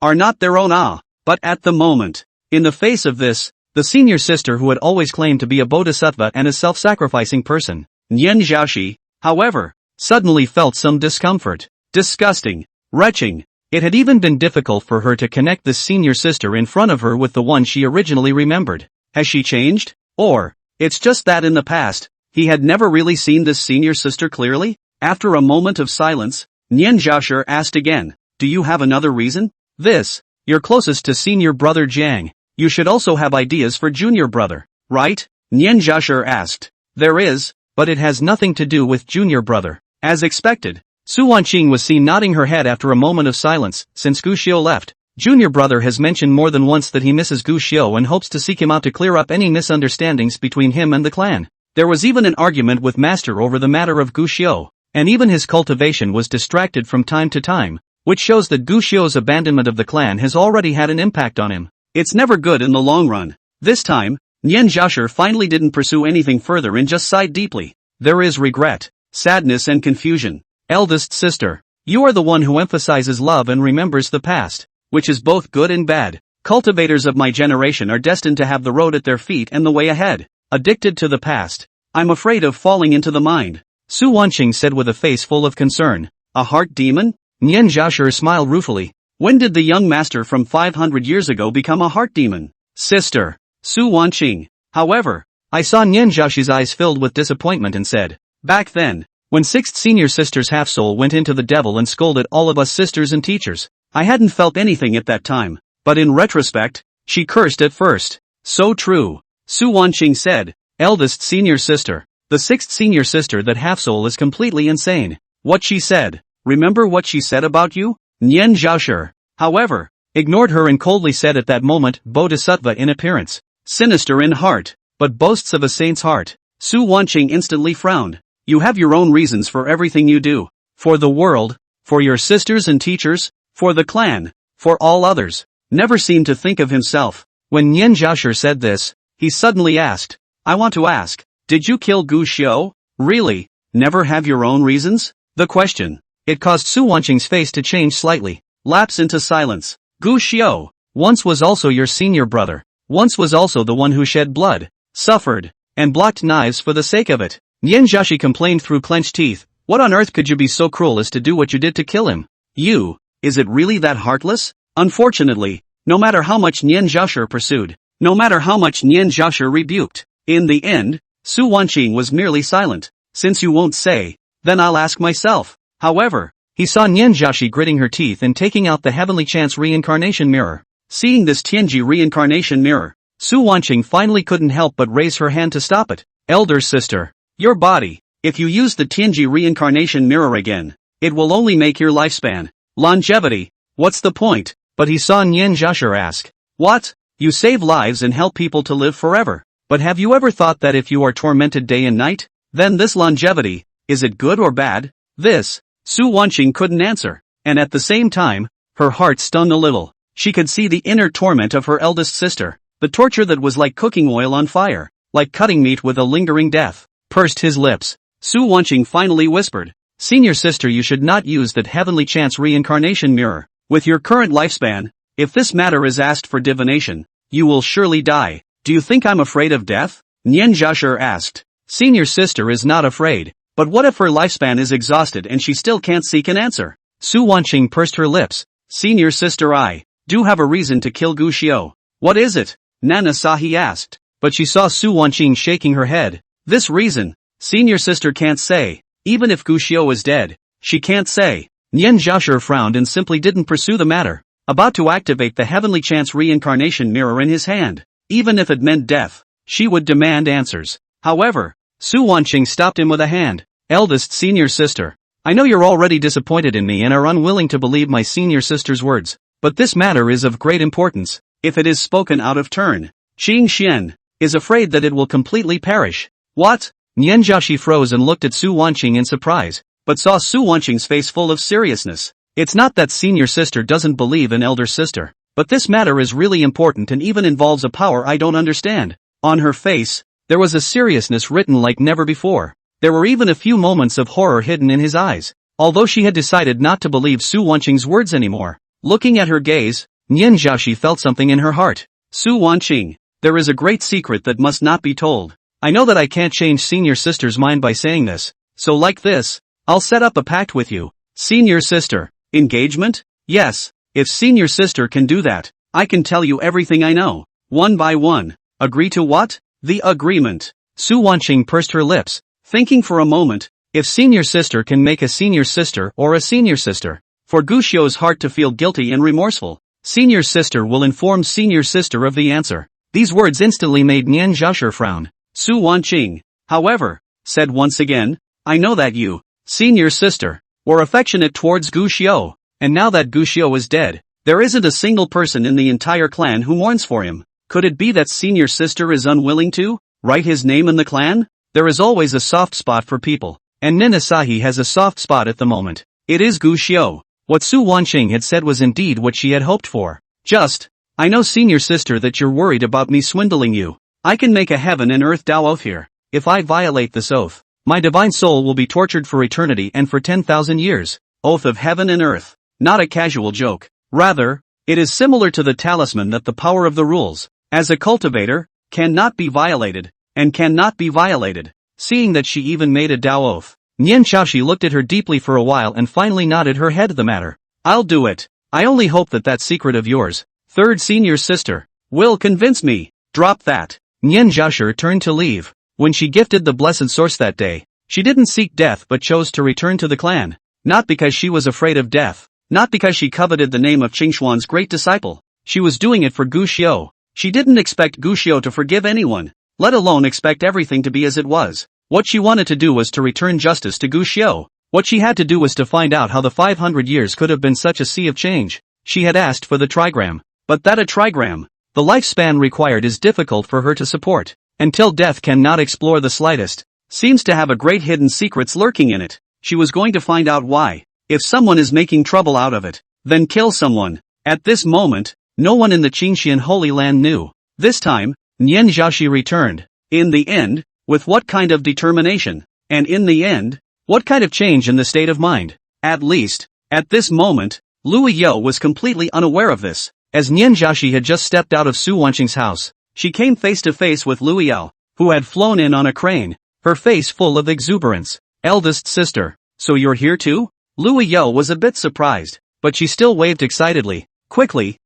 are not their own But at the moment, in the face of this, the senior sister who had always claimed to be a bodhisattva and a self-sacrificing person, Nian Jiaxi, however, suddenly felt some discomfort. Disgusting. Retching. It had even been difficult for her to connect this senior sister in front of her with the one she originally remembered. Has she changed? Or, it's just that in the past, he had never really seen this senior sister clearly? After a moment of silence, Nian Jiaxi asked again, do you have another reason? You're closest to senior brother Jiang. You should also have ideas for junior brother, right? Nian Jiaxi asked. There is, but it has nothing to do with junior brother. As expected, Su Wanqing was seen nodding her head after a moment of silence. Since Gu Xiu left, junior brother has mentioned more than once that he misses Gu Xiu and hopes to seek him out to clear up any misunderstandings between him and the clan. There was even an argument with master over the matter of Gu Xiu, and even his cultivation was distracted from time to time, which shows that Gu Xiu's abandonment of the clan has already had an impact on him. It's never good in the long run. This time, Nian Jiaxi finally didn't pursue anything further and just sighed deeply. There is regret, sadness and confusion. Eldest sister, you are the one who emphasizes love and remembers the past, which is both good and bad. Cultivators of my generation are destined to have the road at their feet and the way ahead. Addicted to the past, I'm afraid of falling into the mind. Su Wanqing said with a face full of concern. A heart demon? Nian Jiaxi smiled ruefully. When did the young master from 500 years ago become a heart demon? Sister, Su Wanqing. However, I saw Nian Jiaxi's eyes filled with disappointment and said, back then, when 6th Senior Sister's half-soul went into the devil and scolded all of us sisters and teachers, I hadn't felt anything at that time, but in retrospect, she cursed at first. So true. Su Wanqing said, eldest senior sister, the 6th Senior Sister that half-soul is completely insane. What she said, remember what she said about you? Nian Jiaxi, however, ignored her and coldly said at that moment, bodhisattva in appearance, sinister in heart, but boasts of a saint's heart. Su Wanqing instantly frowned. You have your own reasons for everything you do. For the world, for your sisters and teachers, for the clan, for all others. Never seemed to think of himself. When Nian Jiaxi said this, he suddenly asked, I want to ask, did you kill Gu Xiu? Really? Never have your own reasons? The question. It caused Su Wanqing's face to change slightly, lapse into silence. Gu Xiu, once was also your senior brother, once was also the one who shed blood, suffered, and blocked knives for the sake of it. Nian Jiaxi complained through clenched teeth, what on earth could you be so cruel as to do what you did to kill him? Is it really that heartless? Unfortunately, no matter how much Nian Jiaxi pursued, no matter how much Nian Jiaxi rebuked, in the end, Su Wanqing was merely silent. Since you won't say, then I'll ask myself. However, he saw Nian Jiaxi gritting her teeth and taking out the heavenly chance reincarnation mirror. Seeing this Tianji reincarnation mirror, Su Wanqing finally couldn't help but raise her hand to stop it. Elder sister, your body, if you use the Tianji reincarnation mirror again, it will only make your lifespan. Longevity, what's the point? But he saw Nian Jiaxi ask, what? You save lives and help people to live forever. But have you ever thought that if you are tormented day and night, then this longevity, is it good or bad? This, Su Wanqing couldn't answer, and at the same time, her heart stung a little. She could see the inner torment of her eldest sister, the torture that was like cooking oil on fire, like cutting meat with a lingering death. Pursed his lips. Su Wanqing finally whispered, "Senior sister, you should not use that heavenly chance reincarnation mirror. With your current lifespan, if this matter is asked for divination, you will surely die. Do you think I'm afraid of death?" Nian Zhashir asked. Senior sister is not afraid, but what if her lifespan is exhausted and she still can't seek an answer? Su Wanqing pursed her lips. Senior sister, I do have a reason to kill Gu Xiao. What is it? Nana Sahi asked, but she saw Su Wanqing shaking her head. This reason, senior sister can't say. Even if Gu Xiao is dead, she can't say. Nian Zhashir frowned and simply didn't pursue the matter, about to activate the heavenly chance reincarnation mirror in his hand. Even if it meant death, she would demand answers. However, Su Wanqing stopped him with a hand. Eldest senior sister, I know you're already disappointed in me and are unwilling to believe my senior sister's words, but this matter is of great importance. If it is spoken out of turn, Qing Xian is afraid that it will completely perish. What? Nian Zhashi froze and looked at Su Wanqing in surprise, but saw Su Wanqing's face full of seriousness. It's not that senior sister doesn't believe in elder sister, but this matter is really important and even involves a power I don't understand. On her face, there was a seriousness written like never before. There were even a few moments of horror hidden in his eyes, although she had decided not to believe Su Wanqing's words anymore. Looking at her gaze, Nian Zhashi felt something in her heart. Su Wanqing, there is a great secret that must not be told. I know that I can't change senior sister's mind by saying this, so like this, I'll set up a pact with you. Senior sister, engagement? Yes, if senior sister can do that, I can tell you everything I know, one by one. Agree to what? The agreement. Su Wanqing pursed her lips, thinking for a moment, if senior sister can make a senior sister or a senior sister, for Gu Xiao's heart to feel guilty and remorseful, senior sister will inform senior sister of the answer. These words instantly made Nian Zhashir frown. Su Wanqing, however, said once again, I know that you, senior sister, were affectionate towards Gu Xiao, and now that Gu Xiao is dead, there isn't a single person in the entire clan who mourns for him. Could it be that senior sister is unwilling to write his name in the clan? There is always a soft spot for people, and Nina Sahi has a soft spot at the moment. It is Gu Xiao. What Su Wanqing had said was indeed what she had hoped for. I know senior sister that you're worried about me swindling you. I can make a heaven and earth Tao oath here. If I violate this oath, my divine soul will be tortured for eternity and for 10,000 years. Oath of heaven and earth. Not a casual joke. Rather, it is similar to the talisman that the power of the rules, as a cultivator, cannot be violated, and cannot be violated. Seeing that she even made a Tao oath, Nian Zhashi looked at her deeply for a while and finally nodded her head to the matter. I'll do it. I only hope that that secret of yours, third senior sister, will convince me. Drop that. Nian Zhashir turned to leave. When she gifted the blessed source that day, she didn't seek death but chose to return to the clan. Not because she was afraid of death, not because she coveted the name of Qingshuan's great disciple. She was doing it for Gu Xiao. She didn't expect Gu Xiao to forgive anyone, let alone expect everything to be as it was. What she wanted to do was to return justice to Gu Xiao. What she had to do was to find out how the 500 years could have been such a sea of change. She had asked for the trigram, but that a trigram, the lifespan required is difficult for her to support. Until death cannot explore the slightest. Seems to have a great hidden secrets lurking in it. She was going to find out why. If someone is making trouble out of it, then kill someone. At this moment, no one in the Qingxian Holy Land knew. This time, Nian Zhashi returned. In the end, with what kind of determination? And in the end, what kind of change in the state of mind? At least, at this moment, Lu Yao was completely unaware of this. As Nian Zhashi had just stepped out of Su Wanqing's house, she came face to face with Lu Yao, who had flown in on a crane, her face full of exuberance. Eldest sister, so you're here too? Lu Yao was a bit surprised, but she still waved excitedly. Quickly,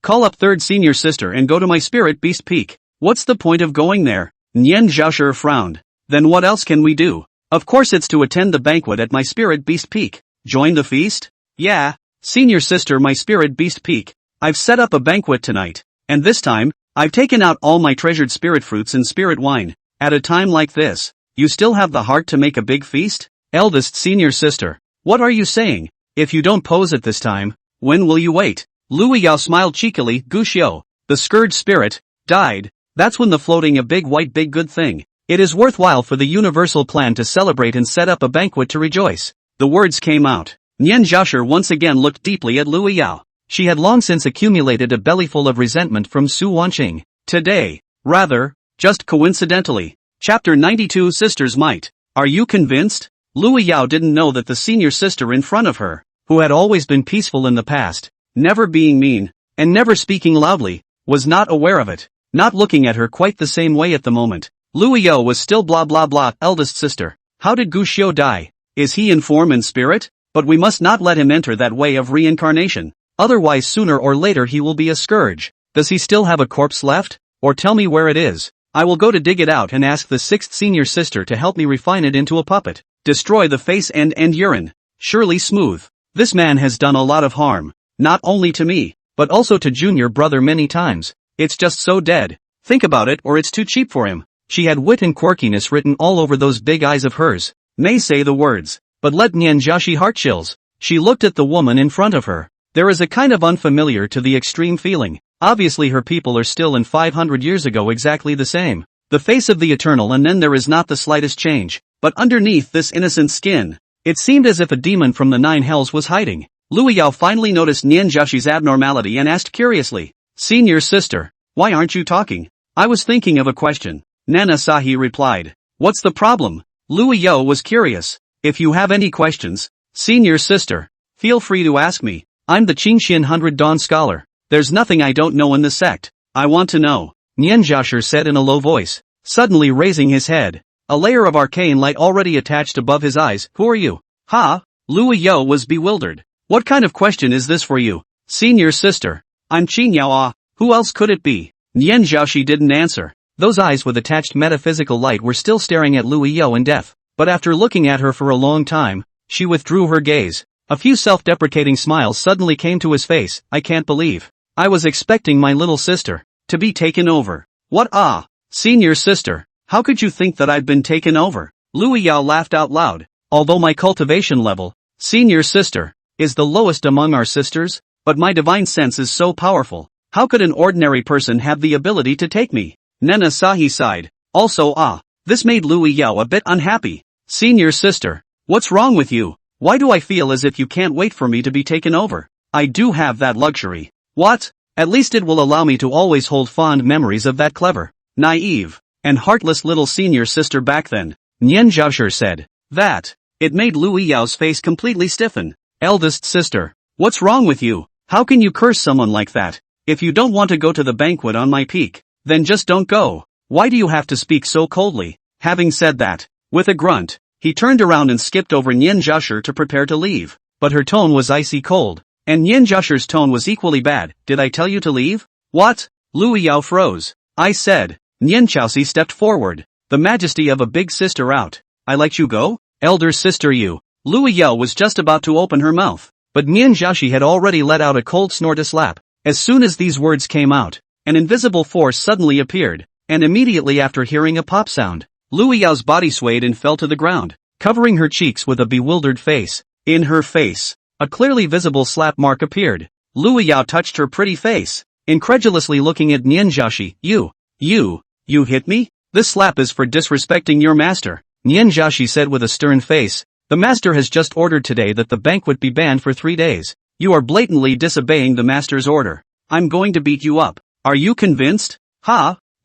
call up third senior sister and go to my spirit beast peak. What's the point of going there? Nian Zhashir frowned. Then what else can we do? Of course it's to attend the banquet at my spirit beast peak. Join the feast? Yeah, senior sister, my spirit beast peak. I've set up a banquet tonight, and this time, I've taken out all my treasured spirit fruits and spirit wine. At a time like this, you still have the heart to make a big feast? Eldest senior sister, what are you saying? If you don't pose at this time, when will you wait? Lu Yao smiled cheekily. Gu Xiao, the scourge spirit, died. That's when the floating a big white big good thing. It is worthwhile for the universal plan to celebrate and set up a banquet to rejoice. The words came out. Nian Zhashir once again looked deeply at Lu Yao. She had long since accumulated a bellyful of resentment from Su Wanqing. Today, rather, just coincidentally. Chapter 92 Sister's Might. Are you convinced? Lu Yao didn't know that the senior sister in front of her, who had always been peaceful in the past, never being mean, and never speaking loudly, was not aware of it, not looking at her quite the same way at the moment. Lu Yao was still blah blah blah. Eldest sister. How did Gu Xiu die? Is he in form and spirit? But we must not let him enter that way of reincarnation. Otherwise sooner or later he will be a scourge. Does he still have a corpse left? Or tell me where it is. I will go to dig it out and ask the sixth senior sister to help me refine it into a puppet. Destroy the face and urine. Surely smooth. This man has done a lot of harm. Not only to me, but also to junior brother many times. It's just so dead. Think about it or it's too cheap for him. She had wit and quirkiness written all over those big eyes of hers. May say the words, but let Nian Jiaxi heart chills. She looked at the woman in front of her. There is a kind of unfamiliar to the extreme feeling. Obviously her people are still in 500 years ago exactly the same. The face of the eternal and then there is not the slightest change. But underneath this innocent skin, it seemed as if a demon from the nine hells was hiding. Lu Yao finally noticed Nian Jiaxi's abnormality and asked curiously, Senior sister, why aren't you talking? I was thinking of a question. Nana Sahi replied. What's the problem? Lu Yao was curious. If you have any questions, senior sister, feel free to ask me. I'm the Qingxian 100 Dawn scholar. There's nothing I don't know in the sect. I want to know. Nian Jiashi said in a low voice, suddenly raising his head. A layer of arcane light already attached above his eyes. Who are you? Ha? Lu Yao was bewildered. What kind of question is this for you? Senior sister. I'm Qin Yao. Who else could it be? Nian Jiashi didn't answer. Those eyes with attached metaphysical light were still staring at Lu Yao in death. But after looking at her for a long time, she withdrew her gaze. A few self-deprecating smiles suddenly came to his face. I can't believe. I was expecting my little sister to be taken over. What? Senior sister, how could you think that I'd been taken over? Lu Yao laughed out loud. Although my cultivation level, senior sister, is the lowest among our sisters, but my divine sense is so powerful. How could an ordinary person have the ability to take me? Nana Sahi sighed. Also this made Lu Yao a bit unhappy. Senior sister, what's wrong with you? Why do I feel as if you can't wait for me to be taken over? I do have that luxury. What? At least it will allow me to always hold fond memories of that clever, naive, and heartless little senior sister back then. Nian Zhaoshi said. That. It made Lu Yao's face completely stiffen. Eldest sister, what's wrong with you? How can you curse someone like that? If you don't want to go to the banquet on my peak, then just don't go. Why do you have to speak so coldly? Having said that, with a grunt, he turned around and skipped over Nian Zhaoshi to prepare to leave. But her tone was icy cold. And Nian Zhaoshi's tone was equally bad. Did I tell you to leave? What? Lu Yao froze. I said. Nian Chaoxi stepped forward. The majesty of a big sister out. I let you go? Elder sister you. Lu Yao was just about to open her mouth. But Nian Zhaoxi had already let out a cold snort a slap. As soon as these words came out, an invisible force suddenly appeared. And immediately after hearing a pop sound, Lu Yao's body swayed and fell to the ground, covering her cheeks with a bewildered face. In her face, a clearly visible slap mark appeared. Lu Yao touched her pretty face, incredulously looking at Nian Zhaoxi. You hit me? This slap is for disrespecting your master, Nian Zhaoxi said with a stern face. The master has just ordered today that the banquet be banned for 3 days. You are blatantly disobeying the master's order. I'm going to beat you up. Are you convinced?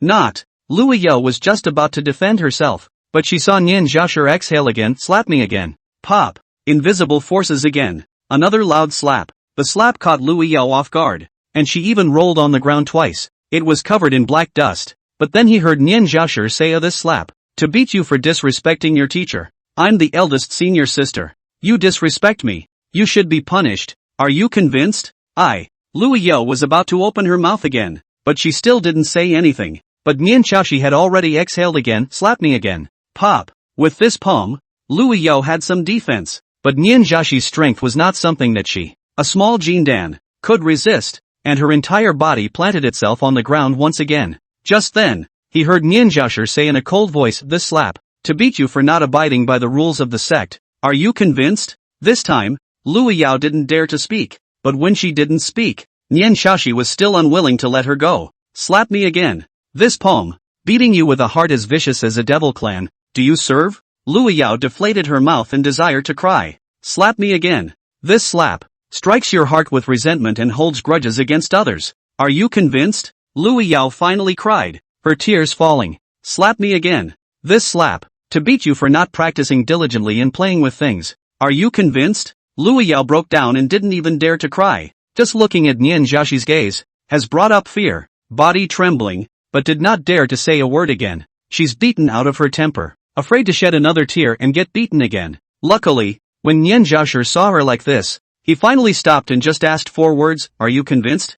Not. Lu Yao was just about to defend herself, but she saw Nian Zhaoxi exhale again. Slap me again. Pop. Invisible forces again. Another loud slap. The slap caught Lu Yao off guard, and she even rolled on the ground twice. It was covered in black dust. But then he heard Nian Zhaoxi say of this slap. To beat you for disrespecting your teacher. I'm the eldest senior sister. You disrespect me. You should be punished. Are you convinced? Lu Yao was about to open her mouth again, but she still didn't say anything. But Nian Zhaoxi had already exhaled again. Slap me again. Pop. With this palm, Lu Yao had some defense. But Nian Zhaoxi's strength was not something that she, a small Jindan, could resist, and her entire body planted itself on the ground once again. Just then, he heard Nian Zhaoxi say in a cold voice, this slap, to beat you for not abiding by the rules of the sect. Are you convinced? This time, Lu Yao didn't dare to speak, but when she didn't speak, Nian Zhaoxi was still unwilling to let her go. Slap me again. This palm, beating you with a heart as vicious as a devil clan, do you serve? Lu Yao deflated her mouth in desire to cry. Slap me again. This slap, strikes your heart with resentment and holds grudges against others. Are you convinced? Lu Yao finally cried, her tears falling. Slap me again. This slap. To beat you for not practicing diligently and playing with things. Are you convinced? Lu Yao broke down and didn't even dare to cry. Just looking at Nian Jiaxi's gaze has brought up fear, body trembling, but did not dare to say a word again. She's beaten out of her temper, afraid to shed another tear and get beaten again. Luckily, when Nian Jiashi saw her like this, he finally stopped and just asked 4 words, "Are you convinced?"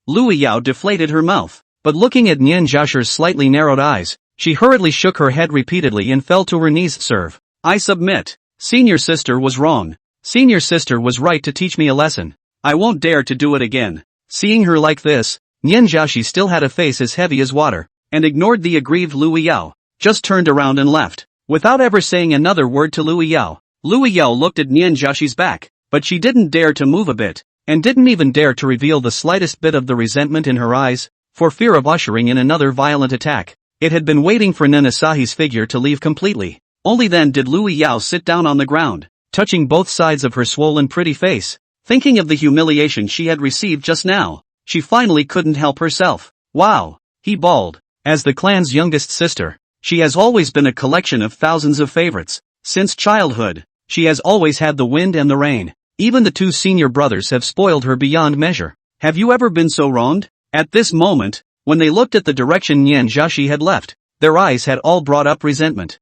Lu Yao deflated her mouth, but looking at Nian Jiaxi's slightly narrowed eyes, she hurriedly shook her head repeatedly and fell to her knees. Serve. I submit. Senior sister was wrong. Senior sister was right to teach me a lesson. I won't dare to do it again. Seeing her like this, Nian Jiaxi still had a face as heavy as water, and ignored the aggrieved Lu Yao, just turned around and left, without ever saying another word to Lu Yao. Lu Yao looked at Nian Jiaxi's back, but she didn't dare to move a bit, and didn't even dare to reveal the slightest bit of the resentment in her eyes, for fear of ushering in another violent attack. It had been waiting for Nanasahi's figure to leave completely. Only then did Lu Yao sit down on the ground, touching both sides of her swollen pretty face. Thinking of the humiliation she had received just now, she finally couldn't help herself. Wow, he bawled. As the clan's youngest sister, she has always been a collection of thousands of favorites. Since childhood, she has always had the wind and the rain. Even the 2 senior brothers have spoiled her beyond measure. Have you ever been so wronged? At this moment, when they looked at the direction Nian Jiaxi had left, their eyes had all brought up resentment.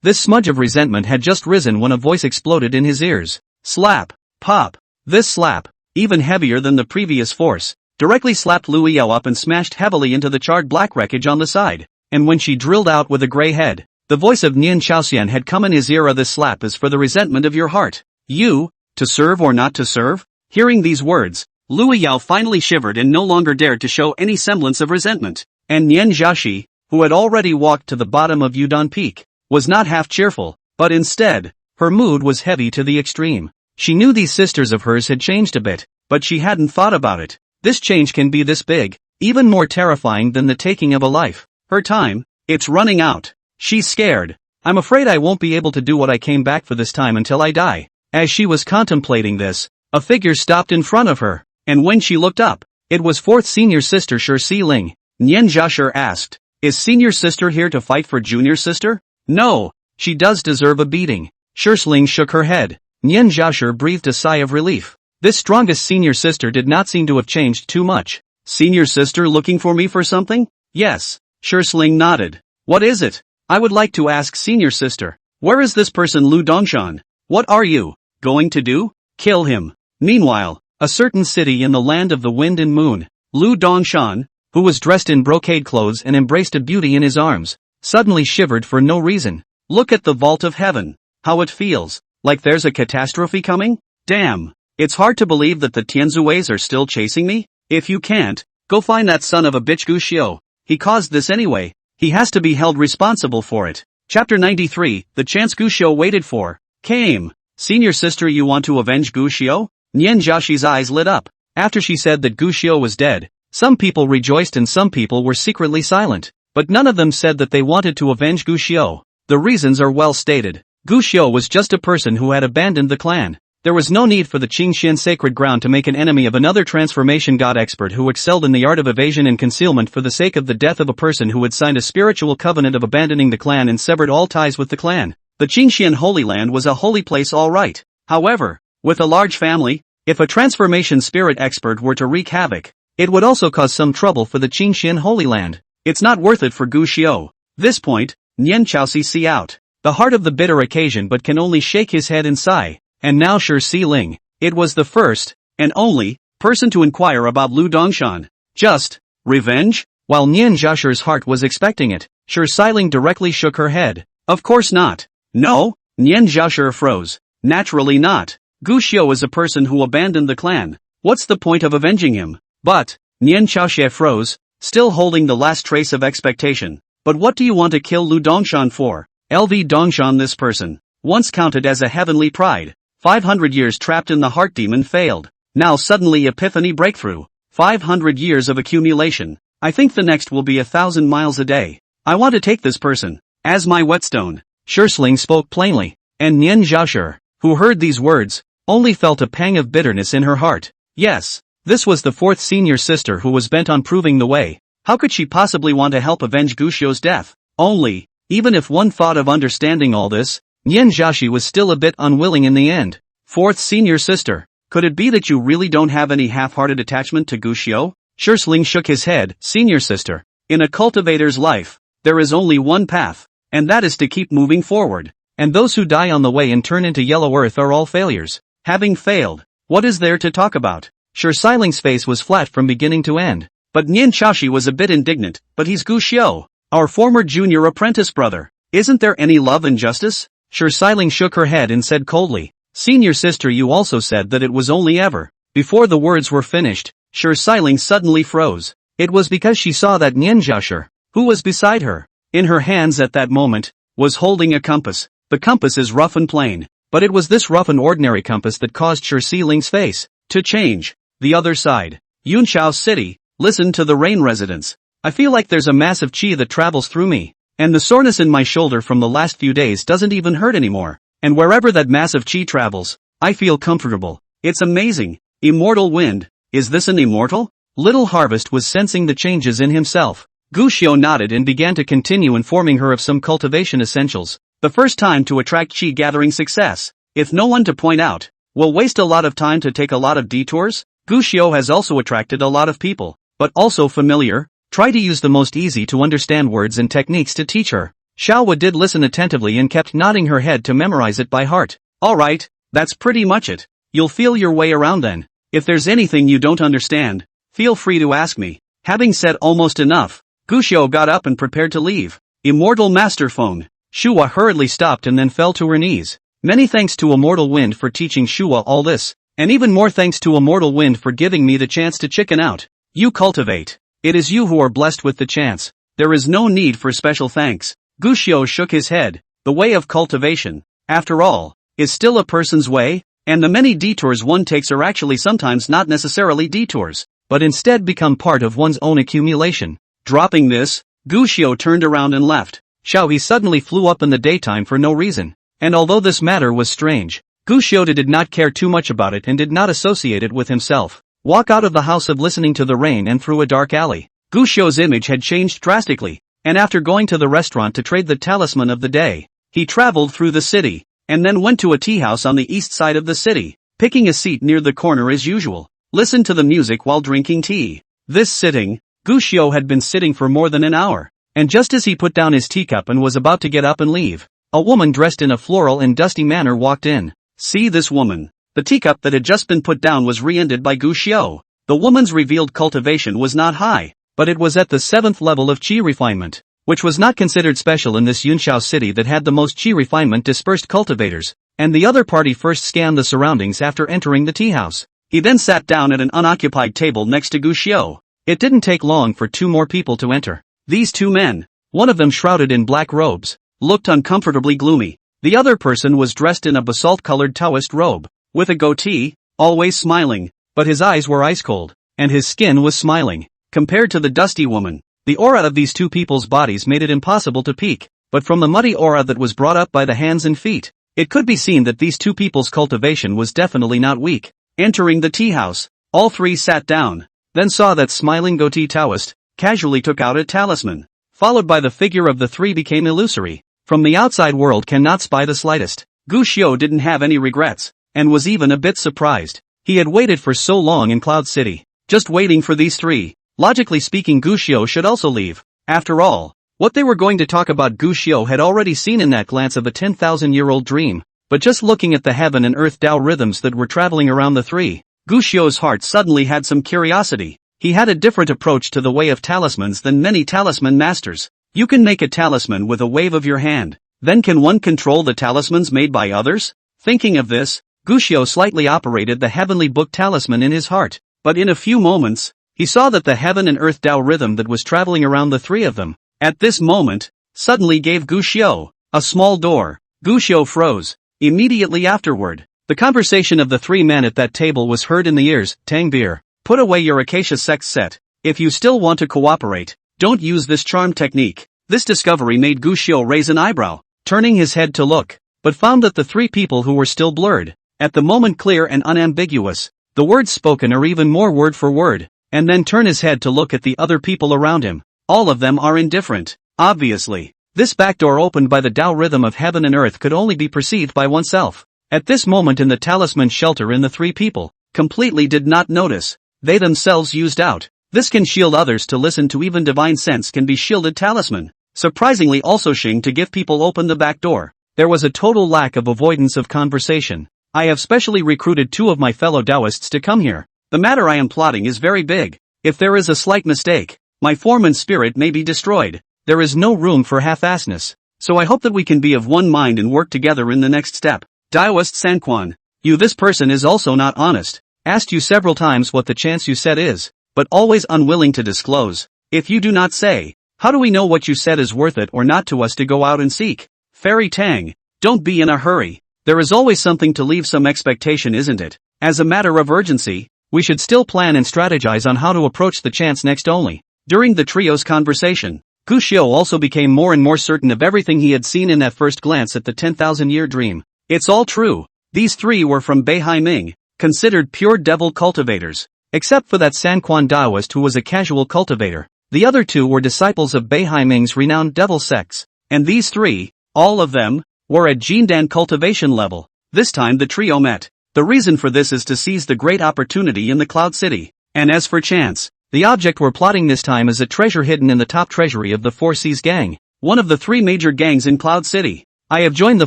This smudge of resentment had just risen when a voice exploded in his ears. Slap. Pop. This slap, even heavier than the previous force, directly slapped Lu Yao up and smashed heavily into the charred black wreckage on the side. And when she drilled out with a gray head, the voice of Nian Chaoxian had come in his ear. This slap is for the resentment of your heart. You, to serve or not to serve? Hearing these words, Lu Yao finally shivered and no longer dared to show any semblance of resentment. And Nian Jiaxi, who had already walked to the bottom of Yudon Peak, was not half cheerful, but instead, her mood was heavy to the extreme. She knew these sisters of hers had changed a bit, but she hadn't thought about it. This change can be this big, even more terrifying than the taking of a life. Her time, it's running out. She's scared. I'm afraid I won't be able to do what I came back for this time until I die. As she was contemplating this, a figure stopped in front of her, and when she looked up, it was 4th senior sister Shi Ling. Nian Jiashi asked, "Is senior sister here to fight for junior sister?" "No, she does deserve a beating." Shi Ling shook her head. Nian Jiashi breathed a sigh of relief. This strongest senior sister did not seem to have changed too much. Senior sister looking for me for something? Yes. Shi Ling nodded. What is it? I would like to ask senior sister. Where is this person Lu Dongshan? What are you going to do? Kill him. Meanwhile, a certain city in the land of the wind and moon, Lu Dongshan, who was dressed in brocade clothes and embraced a beauty in his arms, suddenly shivered for no reason. Look at the vault of heaven. How it feels. Like there's a catastrophe coming? Damn. It's hard to believe that the Tianzuis are still chasing me. If you can't, go find that son of a bitch Gu Xiu. He caused this anyway. He has to be held responsible for it. Chapter 93, the chance Gu Xiu waited for, came. Senior sister, you want to avenge Gu Xiu? Nian Jiaxi's eyes lit up. After she said that Gu Xiu was dead, some people rejoiced and some people were secretly silent. But none of them said that they wanted to avenge Gu Xiu. The reasons are well stated. Gu Xiu was just a person who had abandoned the clan. There was no need for the Qingxian sacred ground to make an enemy of another transformation god expert who excelled in the art of evasion and concealment for the sake of the death of a person who had signed a spiritual covenant of abandoning the clan and severed all ties with the clan. The Qingxian Holy Land was a holy place, all right. However, with a large family, if a transformation spirit expert were to wreak havoc, it would also cause some trouble for the Qingxian Holy Land. It's not worth it for Gu Xiu. This point, Nian Chaoxi see out the heart of the bitter occasion but can only shake his head and sigh. And now Shi Ling, it was the first, and only, person to inquire about Lu Dongshan. Just, revenge? While Nian Jiaxi's heart was expecting it, Shi Ling directly shook her head. Of course not. No? Nian Jiaxi froze. Naturally not. Gu Xiu is a person who abandoned the clan. What's the point of avenging him? But, Nian Chaoxi froze, still holding the last trace of expectation. But what do you want to kill Lu Dongshan for? LV Dongshan, this person, once counted as a heavenly pride. 500 years trapped in the heart demon failed. Now suddenly epiphany breakthrough. 500 years of accumulation. I think the next will be 1,000 miles a day. I want to take this person as my whetstone. Shi Ling spoke plainly, and Nian Jiaxi, who heard these words, only felt a pang of bitterness in her heart. Yes, this was the fourth senior sister who was bent on proving the way. How could she possibly want to help avenge Guxiu's death? Only, even if one thought of understanding all this, Nian Jiaxi was still a bit unwilling in the end. Fourth senior sister, could it be that you really don't have any half-hearted attachment to Guxiu? Shursling shook his head. Senior sister, in a cultivator's life, there is only one path, and that is to keep moving forward. And those who die on the way and turn into yellow earth are all failures. Having failed, what is there to talk about? Shurshling's face was flat from beginning to end. But Nian Jiaxi was a bit indignant. But he's Guxiu, our former junior apprentice brother. Isn't there any love and justice? Shursling shook her head and said coldly, Senior sister, you also said that it was only ever. Before the words were finished, Shursling suddenly froze. It was because she saw that Nian Jiaxi, who was beside her, in her hands at that moment, was holding a compass. The compass is rough and plain, but it was this rough and ordinary compass that caused Shurshling's face to change. The other side, Yunshao City. Listen to the rain residents. I feel like there's a massive chi that travels through me, and the soreness in my shoulder from the last few days doesn't even hurt anymore. And wherever that massive chi travels, I feel comfortable. It's amazing. Immortal wind. Is this an immortal? Little Harvest was sensing the changes in himself. Guxiu nodded and began to continue informing her of some cultivation essentials. The first time to attract chi gathering success. If no one to point out, will waste a lot of time to take a lot of detours. Guxiu has also attracted a lot of people, but also familiar. Try to use the most easy to understand words and techniques to teach her. Xiaowa did listen attentively and kept nodding her head to memorize it by heart. Alright, that's pretty much it. You'll feel your way around then. If there's anything you don't understand, feel free to ask me. Having said almost enough, Guxiu got up and prepared to leave. Immortal Master Phone. Shuwa hurriedly stopped and then fell to her knees. Many thanks to Immortal Wind for teaching Shuwa all this, and even more thanks to Immortal Wind for giving me the chance to chicken out. You cultivate. It is you who are blessed with the chance. There is no need for special thanks. Guxiu shook his head. The way of cultivation, after all, is still a person's way, and the many detours one takes are actually sometimes not necessarily detours, but instead become part of one's own accumulation. Dropping this, Guxiu turned around and left. Xiaohe suddenly flew up in the daytime for no reason, and although this matter was strange, Guxiu did not care too much about it and did not associate it with himself. Walk out of the house of listening to the rain and through a dark alley. Guxiu's image had changed drastically, and after going to the restaurant to trade the talisman of the day, he traveled through the city, and then went to a tea house on the east side of the city, picking a seat near the corner as usual. Listened to the music while drinking tea. This sitting, Guxiu had been sitting for more than an hour, and just as he put down his teacup and was about to get up and leave, a woman dressed in a floral and dusty manner walked in. See this woman. The teacup that had just been put down was re-ended by Guxiu. The woman's revealed cultivation was not high, but it was at the 7th level of chi refinement, which was not considered special in this Yunshao city that had the most chi refinement dispersed cultivators, and the other party first scanned the surroundings after entering the tea house. He then sat down at an unoccupied table next to Guxiu. It didn't take long for two more people to enter. These two men, one of them shrouded in black robes, looked uncomfortably gloomy. The other person was dressed in a basalt-colored Taoist robe, with a goatee, always smiling, but his eyes were ice-cold, and his skin was smiling. Compared to the dusty woman, the aura of these two people's bodies made it impossible to peek, but from the muddy aura that was brought up by the hands and feet, it could be seen that these two people's cultivation was definitely not weak. Entering the tea house, all three sat down, then saw that smiling goatee Taoist, casually took out a talisman, followed by the figure of the three became illusory. From the outside world cannot spy the slightest. Guxiu didn't have any regrets, and was even a bit surprised. He had waited for so long in Cloud City, just waiting for these three. Logically speaking, Guxiu should also leave. After all, what they were going to talk about Guxiu had already seen in that glance of a 10,000-year-old dream, but just looking at the heaven and earth Tao rhythms that were traveling around the three, Guxiu's heart suddenly had some curiosity. He had a different approach to the way of talismans than many talisman masters. You can make a talisman with a wave of your hand. Then can one control the talismans made by others? Thinking of this, Guxiu slightly operated the heavenly book talisman in his heart, but in a few moments, he saw that the heaven and earth Tao rhythm that was traveling around the three of them, at this moment, suddenly gave Guxiu a small door. Guxiu froze. Immediately afterward, the conversation of the three men at that table was heard in the ears. Tangbir, put away your acacia sect set. If you still want to cooperate, don't use this charm technique. This discovery made Guxiu raise an eyebrow, turning his head to look, but found that the three people who were still blurred. At the moment clear and unambiguous. The words spoken are even more word for word, and then turn his head to look at the other people around him. All of them are indifferent. Obviously, this back door opened by the Tao rhythm of heaven and earth could only be perceived by oneself. At this moment in the talisman shelter in the three people, completely did not notice. They themselves used out. This can shield others to listen to, even divine sense can be shielded talisman. Surprisingly also Xing to give people open the back door. There was a total lack of avoidance of conversation. I have specially recruited 2 of my fellow Taoists to come here. The matter I am plotting is very big. If there is a slight mistake, my form and spirit may be destroyed. There is no room for half-assness. So I hope that we can be of one mind and work together in the next step. Taoist Sanquan. This person is also not honest. Asked you several times what the chance you said is, but always unwilling to disclose. If you do not say, how do we know what you said is worth it or not to us to go out and seek? Fairy Tang. Don't be in a hurry. There is always something to leave some expectation, isn't it? As a matter of urgency, we should still plan and strategize on how to approach the chance next only. During the trio's conversation, Gu Xiu also became more and more certain of everything he had seen in that first glance at the 10,000-year dream. It's all true. These 3 were from Beihai Ming, considered pure devil cultivators. Except for that Sanquan Taoist who was a casual cultivator. The other 2 were disciples of Beihai Ming's renowned devil sects. And these 3, all of them, were at Jindan cultivation level. This time the trio met. The reason for this is to seize the great opportunity in the Cloud City. And as for chance, the object we're plotting this time is a treasure hidden in the top treasury of the 4 Seas gang, one of the 3 major gangs in Cloud City. I have joined the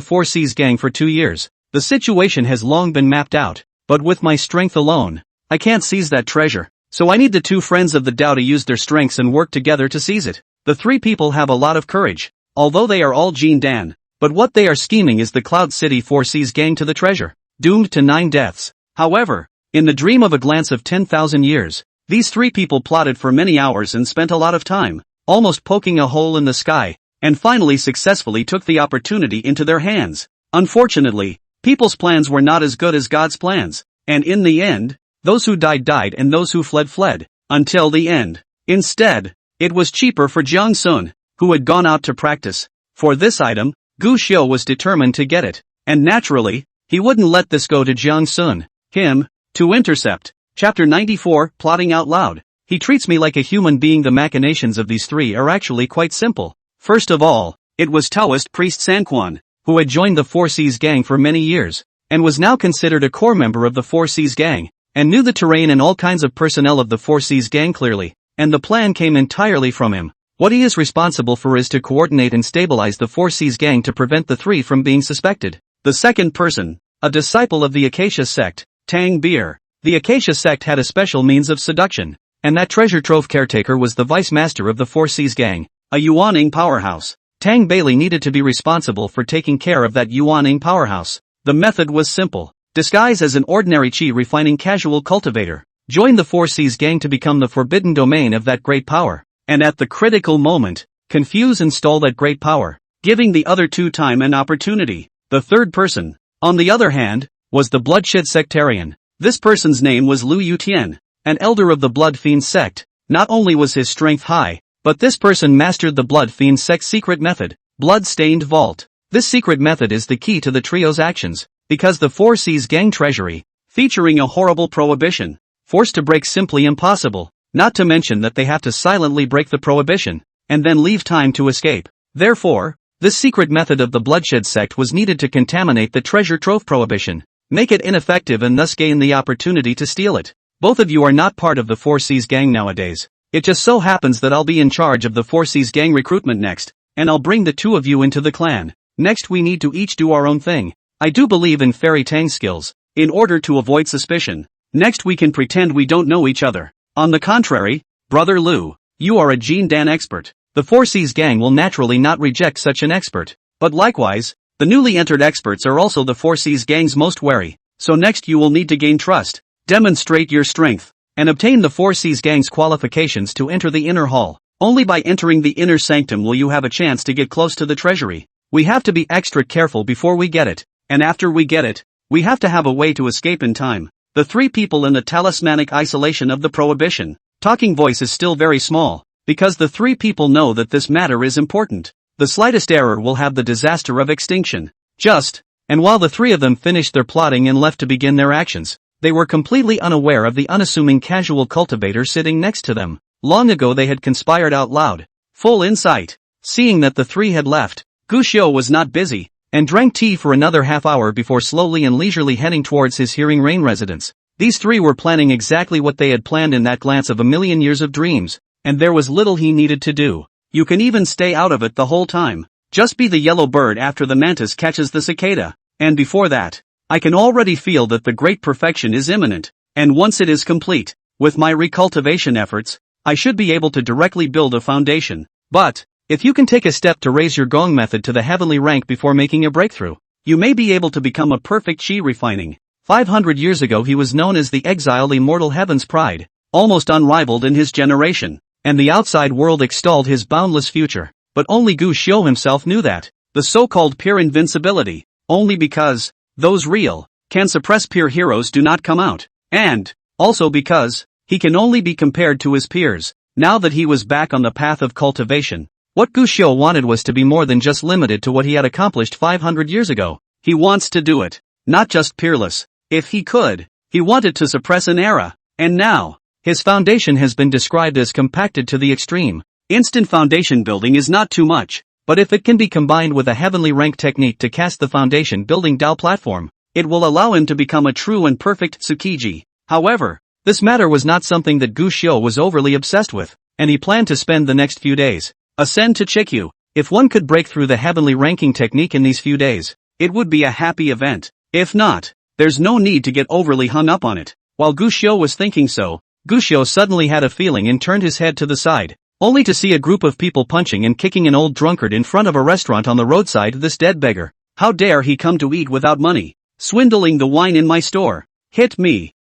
4 Seas gang for 2 years. The situation has long been mapped out, but with my strength alone, I can't seize that treasure. So I need the 2 friends of the Tao to use their strengths and work together to seize it. The 3 people have a lot of courage, although they are all Jindan. But what they are scheming is the Cloud City 4 Seas gang to the treasure, doomed to 9 deaths. However, in the dream of a glance of 10,000 years, these 3 people plotted for many hours and spent a lot of time, almost poking a hole in the sky, and finally successfully took the opportunity into their hands. Unfortunately, people's plans were not as good as God's plans, and in the end, those who died and those who fled, until the end. Instead, it was cheaper for Jiang Sun, who had gone out to practice. For this item, Gu Xiu was determined to get it, and naturally, he wouldn't let this go to Jiang Sun, to intercept. Chapter 94, Plotting Out Loud. He treats me like a human being. The machinations of these 3 are actually quite simple. First of all, it was Taoist priest Sanquan, who had joined the 4 Seas gang for many years, and was now considered a core member of the 4 Seas gang, and knew the terrain and all kinds of personnel of the 4 Seas gang clearly, and the plan came entirely from him. What he is responsible for is to coordinate and stabilize the 4 Seas gang to prevent the 3 from being suspected. The second person, a disciple of the Acacia sect, Tang Beer. The Acacia sect had a special means of seduction, and that treasure trove caretaker was the vice master of the 4 Seas gang, a Yuaning powerhouse. Tang Bailey needed to be responsible for taking care of that Yuaning powerhouse. The method was simple. Disguise as an ordinary chi refining casual cultivator. Join the 4 Seas gang to become the forbidden domain of that great power. And at the critical moment, confuse and stall that great power, giving the other 2 time and opportunity. The third person, on the other hand, was the bloodshed sectarian. This person's name was Lu Yutian, an elder of the Blood Fiend sect. Not only was his strength high, but this person mastered the Blood Fiend sect's secret method, Blood-Stained Vault. This secret method is the key to the trio's actions, because the 4 Seas gang treasury, featuring a horrible prohibition, forced to break simply impossible. Not to mention that they have to silently break the prohibition, and then leave time to escape. Therefore, this secret method of the bloodshed sect was needed to contaminate the treasure trove prohibition, make it ineffective and thus gain the opportunity to steal it. Both of you are not part of the 4 Seas gang nowadays. It just so happens that I'll be in charge of the 4 Seas gang recruitment next, and I'll bring the 2 of you into the clan. Next we need to each do our own thing. I do believe in Fairy Tang's skills, in order to avoid suspicion. Next we can pretend we don't know each other. On the contrary, Brother Lu, you are a Jindan expert. The 4 Seas gang will naturally not reject such an expert. But likewise, the newly entered experts are also the 4 Seas gang's most wary. So next you will need to gain trust, demonstrate your strength, and obtain the 4 Seas gang's qualifications to enter the inner hall. Only by entering the inner sanctum will you have a chance to get close to the treasury. We have to be extra careful before we get it, and after we get it, we have to have a way to escape in time. The 3 people in the talismanic isolation of the prohibition. Talking voice is still very small, because the 3 people know that this matter is important. The slightest error will have the disaster of extinction. Just, And while the three of them finished their plotting and left to begin their actions, they were completely unaware of the unassuming casual cultivator sitting next to them. Long ago they had conspired out loud. Full insight. Seeing that the three had left, Gu Xiu was not busy, and drank tea for another half hour before slowly and leisurely heading towards his hearing rain residence. These three were planning exactly what they had planned in that glance of a million years of dreams, and there was little he needed to do. You can even stay out of it the whole time. Just be the yellow bird after the mantis catches the cicada, and before that, I can already feel that the great perfection is imminent, and once it is complete, with my recultivation efforts, I should be able to directly build a foundation. But, if you can take a step to raise your gong method to the heavenly rank before making a breakthrough, you may be able to become a perfect chi refining. 500 years ago he was known as the exiled immortal heaven's pride, almost unrivaled in his generation, and the outside world extolled his boundless future. But only Gu Xiu himself knew that, the so-called pure invincibility, only because, those real, can suppress peer heroes do not come out, and, also because, he can only be compared to his peers. Now that he was back on the path of cultivation, what Gu Xiu wanted was to be more than just limited to what he had accomplished 500 years ago. He wants to do it, not just peerless. If he could, he wanted to suppress an era, and now, his foundation has been described as compacted to the extreme. Instant foundation building is not too much, but if it can be combined with a heavenly rank technique to cast the foundation building Dao platform, it will allow him to become a true and perfect Tsukiji. However, this matter was not something that Gu Xiu was overly obsessed with, and he planned to spend the next few days. Ascend to Chikyu. If one could break through the heavenly ranking technique in these few days, it would be a happy event. If not, there's no need to get overly hung up on it. While Gu Xiu was thinking so, Gu Xiu suddenly had a feeling and turned his head to the side, only to see a group of people punching and kicking an old drunkard in front of a restaurant on the roadside. This dead beggar. How dare he come to eat without money? Swindling the wine in my store. Hit me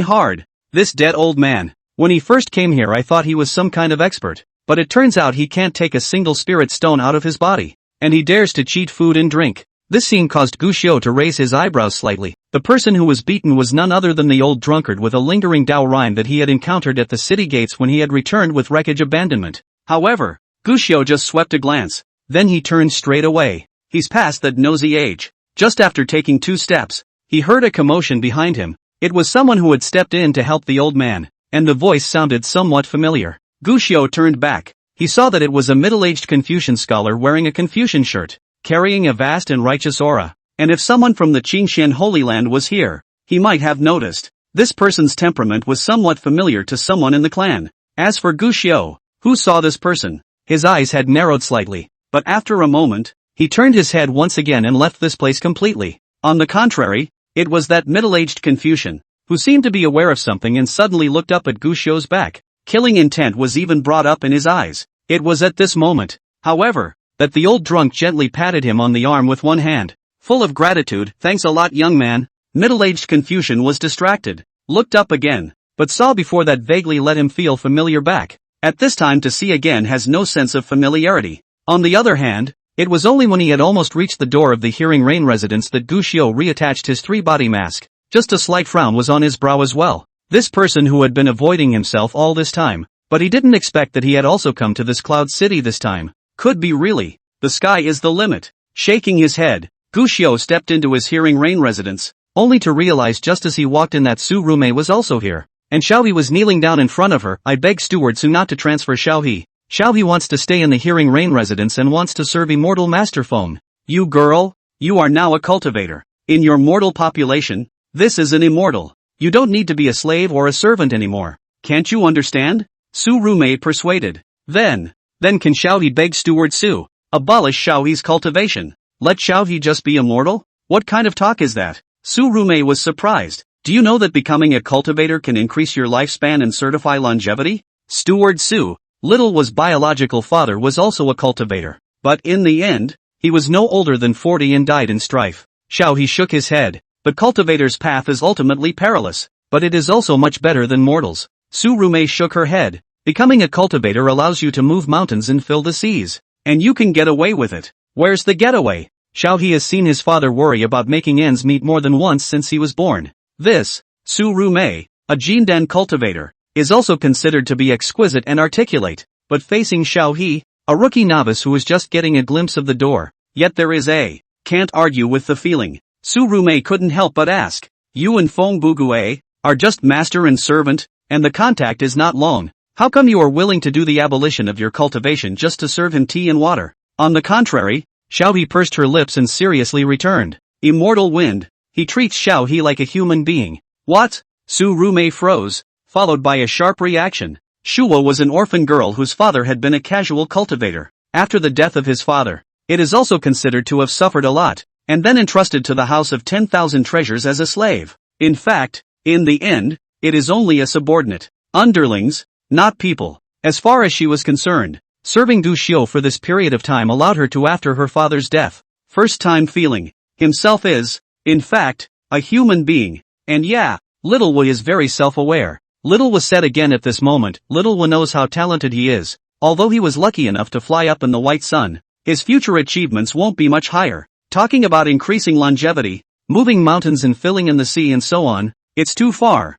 hard. This dead old man. When he first came here I thought he was some kind of expert, but it turns out he can't take a single spirit stone out of his body, and he dares to cheat food and drink. This scene caused Gu Xiu to raise his eyebrows slightly. The person who was beaten was none other than the old drunkard with a lingering Dao rhyme that he had encountered at the city gates when he had returned with wreckage abandonment. However, Gu Xiu just swept a glance, then he turned straight away. He's past that nosy age. Just after taking 2 steps, he heard a commotion behind him. It was someone who had stepped in to help the old man, and the voice sounded somewhat familiar. Gu Xiu turned back. He saw that it was a middle-aged Confucian scholar wearing a Confucian shirt, carrying a vast and righteous aura, and if someone from the Qingxian Holy Land was here, he might have noticed. This person's temperament was somewhat familiar to someone in the clan. As for Gu Xiu, who saw this person, his eyes had narrowed slightly, but after a moment, he turned his head once again and left this place completely. On the contrary, it was that middle-aged Confucian, who seemed to be aware of something and suddenly looked up at Gu Xiu's back. Killing intent was even brought up in his eyes. It was at this moment, however, that the old drunk gently patted him on the arm with one hand. Full of gratitude. Thanks a lot, young man. Middle-aged Confucian was distracted, looked up again, but saw before that vaguely let him feel familiar back. At this time to see again has no sense of familiarity. On the other hand, it was only when he had almost reached the door of the Hearing Rain residence that Gu Xiu reattached his 3-body mask. Just a slight frown was on his brow as well. This person who had been avoiding himself all this time, but he didn't expect that he had also come to this cloud city this time. Could be really. The sky is the limit. Shaking his head, Gu Xiu stepped into his Hearing Rain residence, only to realize just as he walked in that Su Rumei was also here, and Xiaohe was kneeling down in front of her. I beg Steward Su not to transfer Xiaohe. Xiaohe wants to stay in the Hearing Rain residence and wants to serve immortal master phone. You girl, you are now a cultivator. In your mortal population, this is an immortal. You don't need to be a slave or a servant anymore. Can't you understand? Su Rumei persuaded. Then can Xiaohe beg Steward Su abolish Xiaohe's cultivation? Let Xiaohe just be immortal? What kind of talk is that? Su Rumei was surprised. Do you know that becoming a cultivator can increase your lifespan and certify longevity? Steward Su, Little was biological father, was also a cultivator, but in the end, he was no older than 40 and died in strife. Xiaohe shook his head. But cultivator's path is ultimately perilous, but it is also much better than mortals. Su Rumei shook her head. Becoming a cultivator allows you to move mountains and fill the seas, and you can get away with it. Where's the getaway? Xiaohe has seen his father worry about making ends meet more than once since he was born. This, Su Rumei, a Jindan cultivator, is also considered to be exquisite and articulate, but facing Xiaohe, a rookie novice who is just getting a glimpse of the door, yet there is a can't argue with the feeling. Su-rume couldn't help but ask. You and Fong Bugue are just master and servant, and the contact is not long. How come you are willing to do the abolition of your cultivation just to serve him tea and water? On the contrary, Xiaohe pursed her lips and seriously returned. Immortal wind. He treats Xiaohe like a human being. What? Su-rume froze, followed by a sharp reaction. Shuo was an orphan girl whose father had been a casual cultivator. After the death of his father, it is also considered to have suffered a lot, and then entrusted to the House of 10,000 Treasures as a slave. In fact, in the end, it is only a subordinate. Underlings, not people. As far as she was concerned, serving Du Xiu for this period of time allowed her to after her father's death. First time feeling himself is, in fact, a human being. And yeah, Little Wu is very self-aware. Little Wu said again at this moment, Little Wu knows how talented he is. Although he was lucky enough to fly up in the white sun, his future achievements won't be much higher. Talking about increasing longevity, moving mountains and filling in the sea and so on, it's too far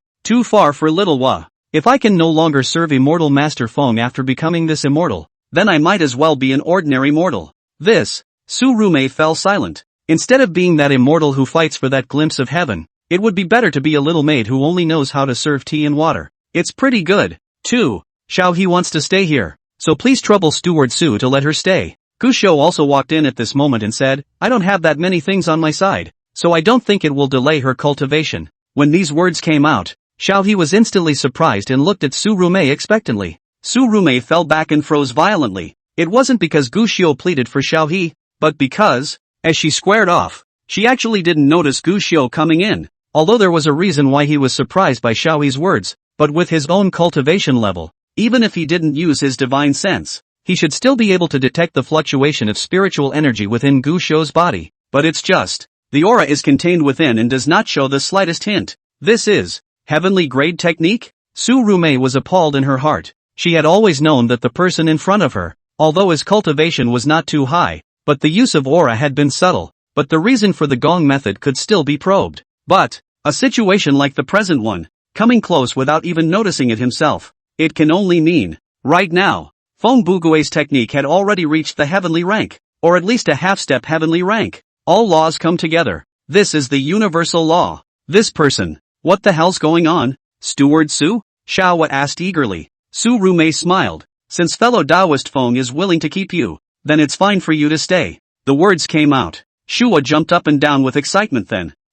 for Little Wu. If I can no longer serve immortal Master Feng after becoming this immortal, then I might as well be an ordinary mortal. This, Su-rume fell silent. Instead of being that immortal who fights for that glimpse of heaven, it would be better to be a little maid who only knows how to serve tea and water. It's pretty good, too. Xiaohe wants to stay here, so please trouble Steward Su to let her stay. Gu Shou also walked in at this moment and said, I don't have that many things on my side, so I don't think it will delay her cultivation. When these words came out, Xiaohe was instantly surprised and looked at Su-rume expectantly. Su-rume fell back and froze violently. It wasn't because Gu Shou pleaded for Xiaohe, but because, as she squared off, she actually didn't notice Gu Shou coming in. Although there was a reason why he was surprised by Xiaohe's words, but with his own cultivation level, even if he didn't use his divine sense, he should still be able to detect the fluctuation of spiritual energy within Gu Shou's body. But it's just, the aura is contained within and does not show the slightest hint. This is heavenly grade technique? Su-rume was appalled in her heart. She had always known that the person in front of her, although his cultivation was not too high, but the use of aura had been subtle, but the reason for the gong method could still be probed. But, a situation like the present one, coming close without even noticing it himself, it can only mean, right now, Feng Bugue's technique had already reached the heavenly rank, or at least a half-step heavenly rank. All laws come together. This is the universal law. This person, what the hell's going on? Steward Su? Xiao asked eagerly. Su-rume smiled. Since fellow Taoist Feng is willing to keep you, then it's fine for you to stay. The words came out. Shua jumped up and down with excitement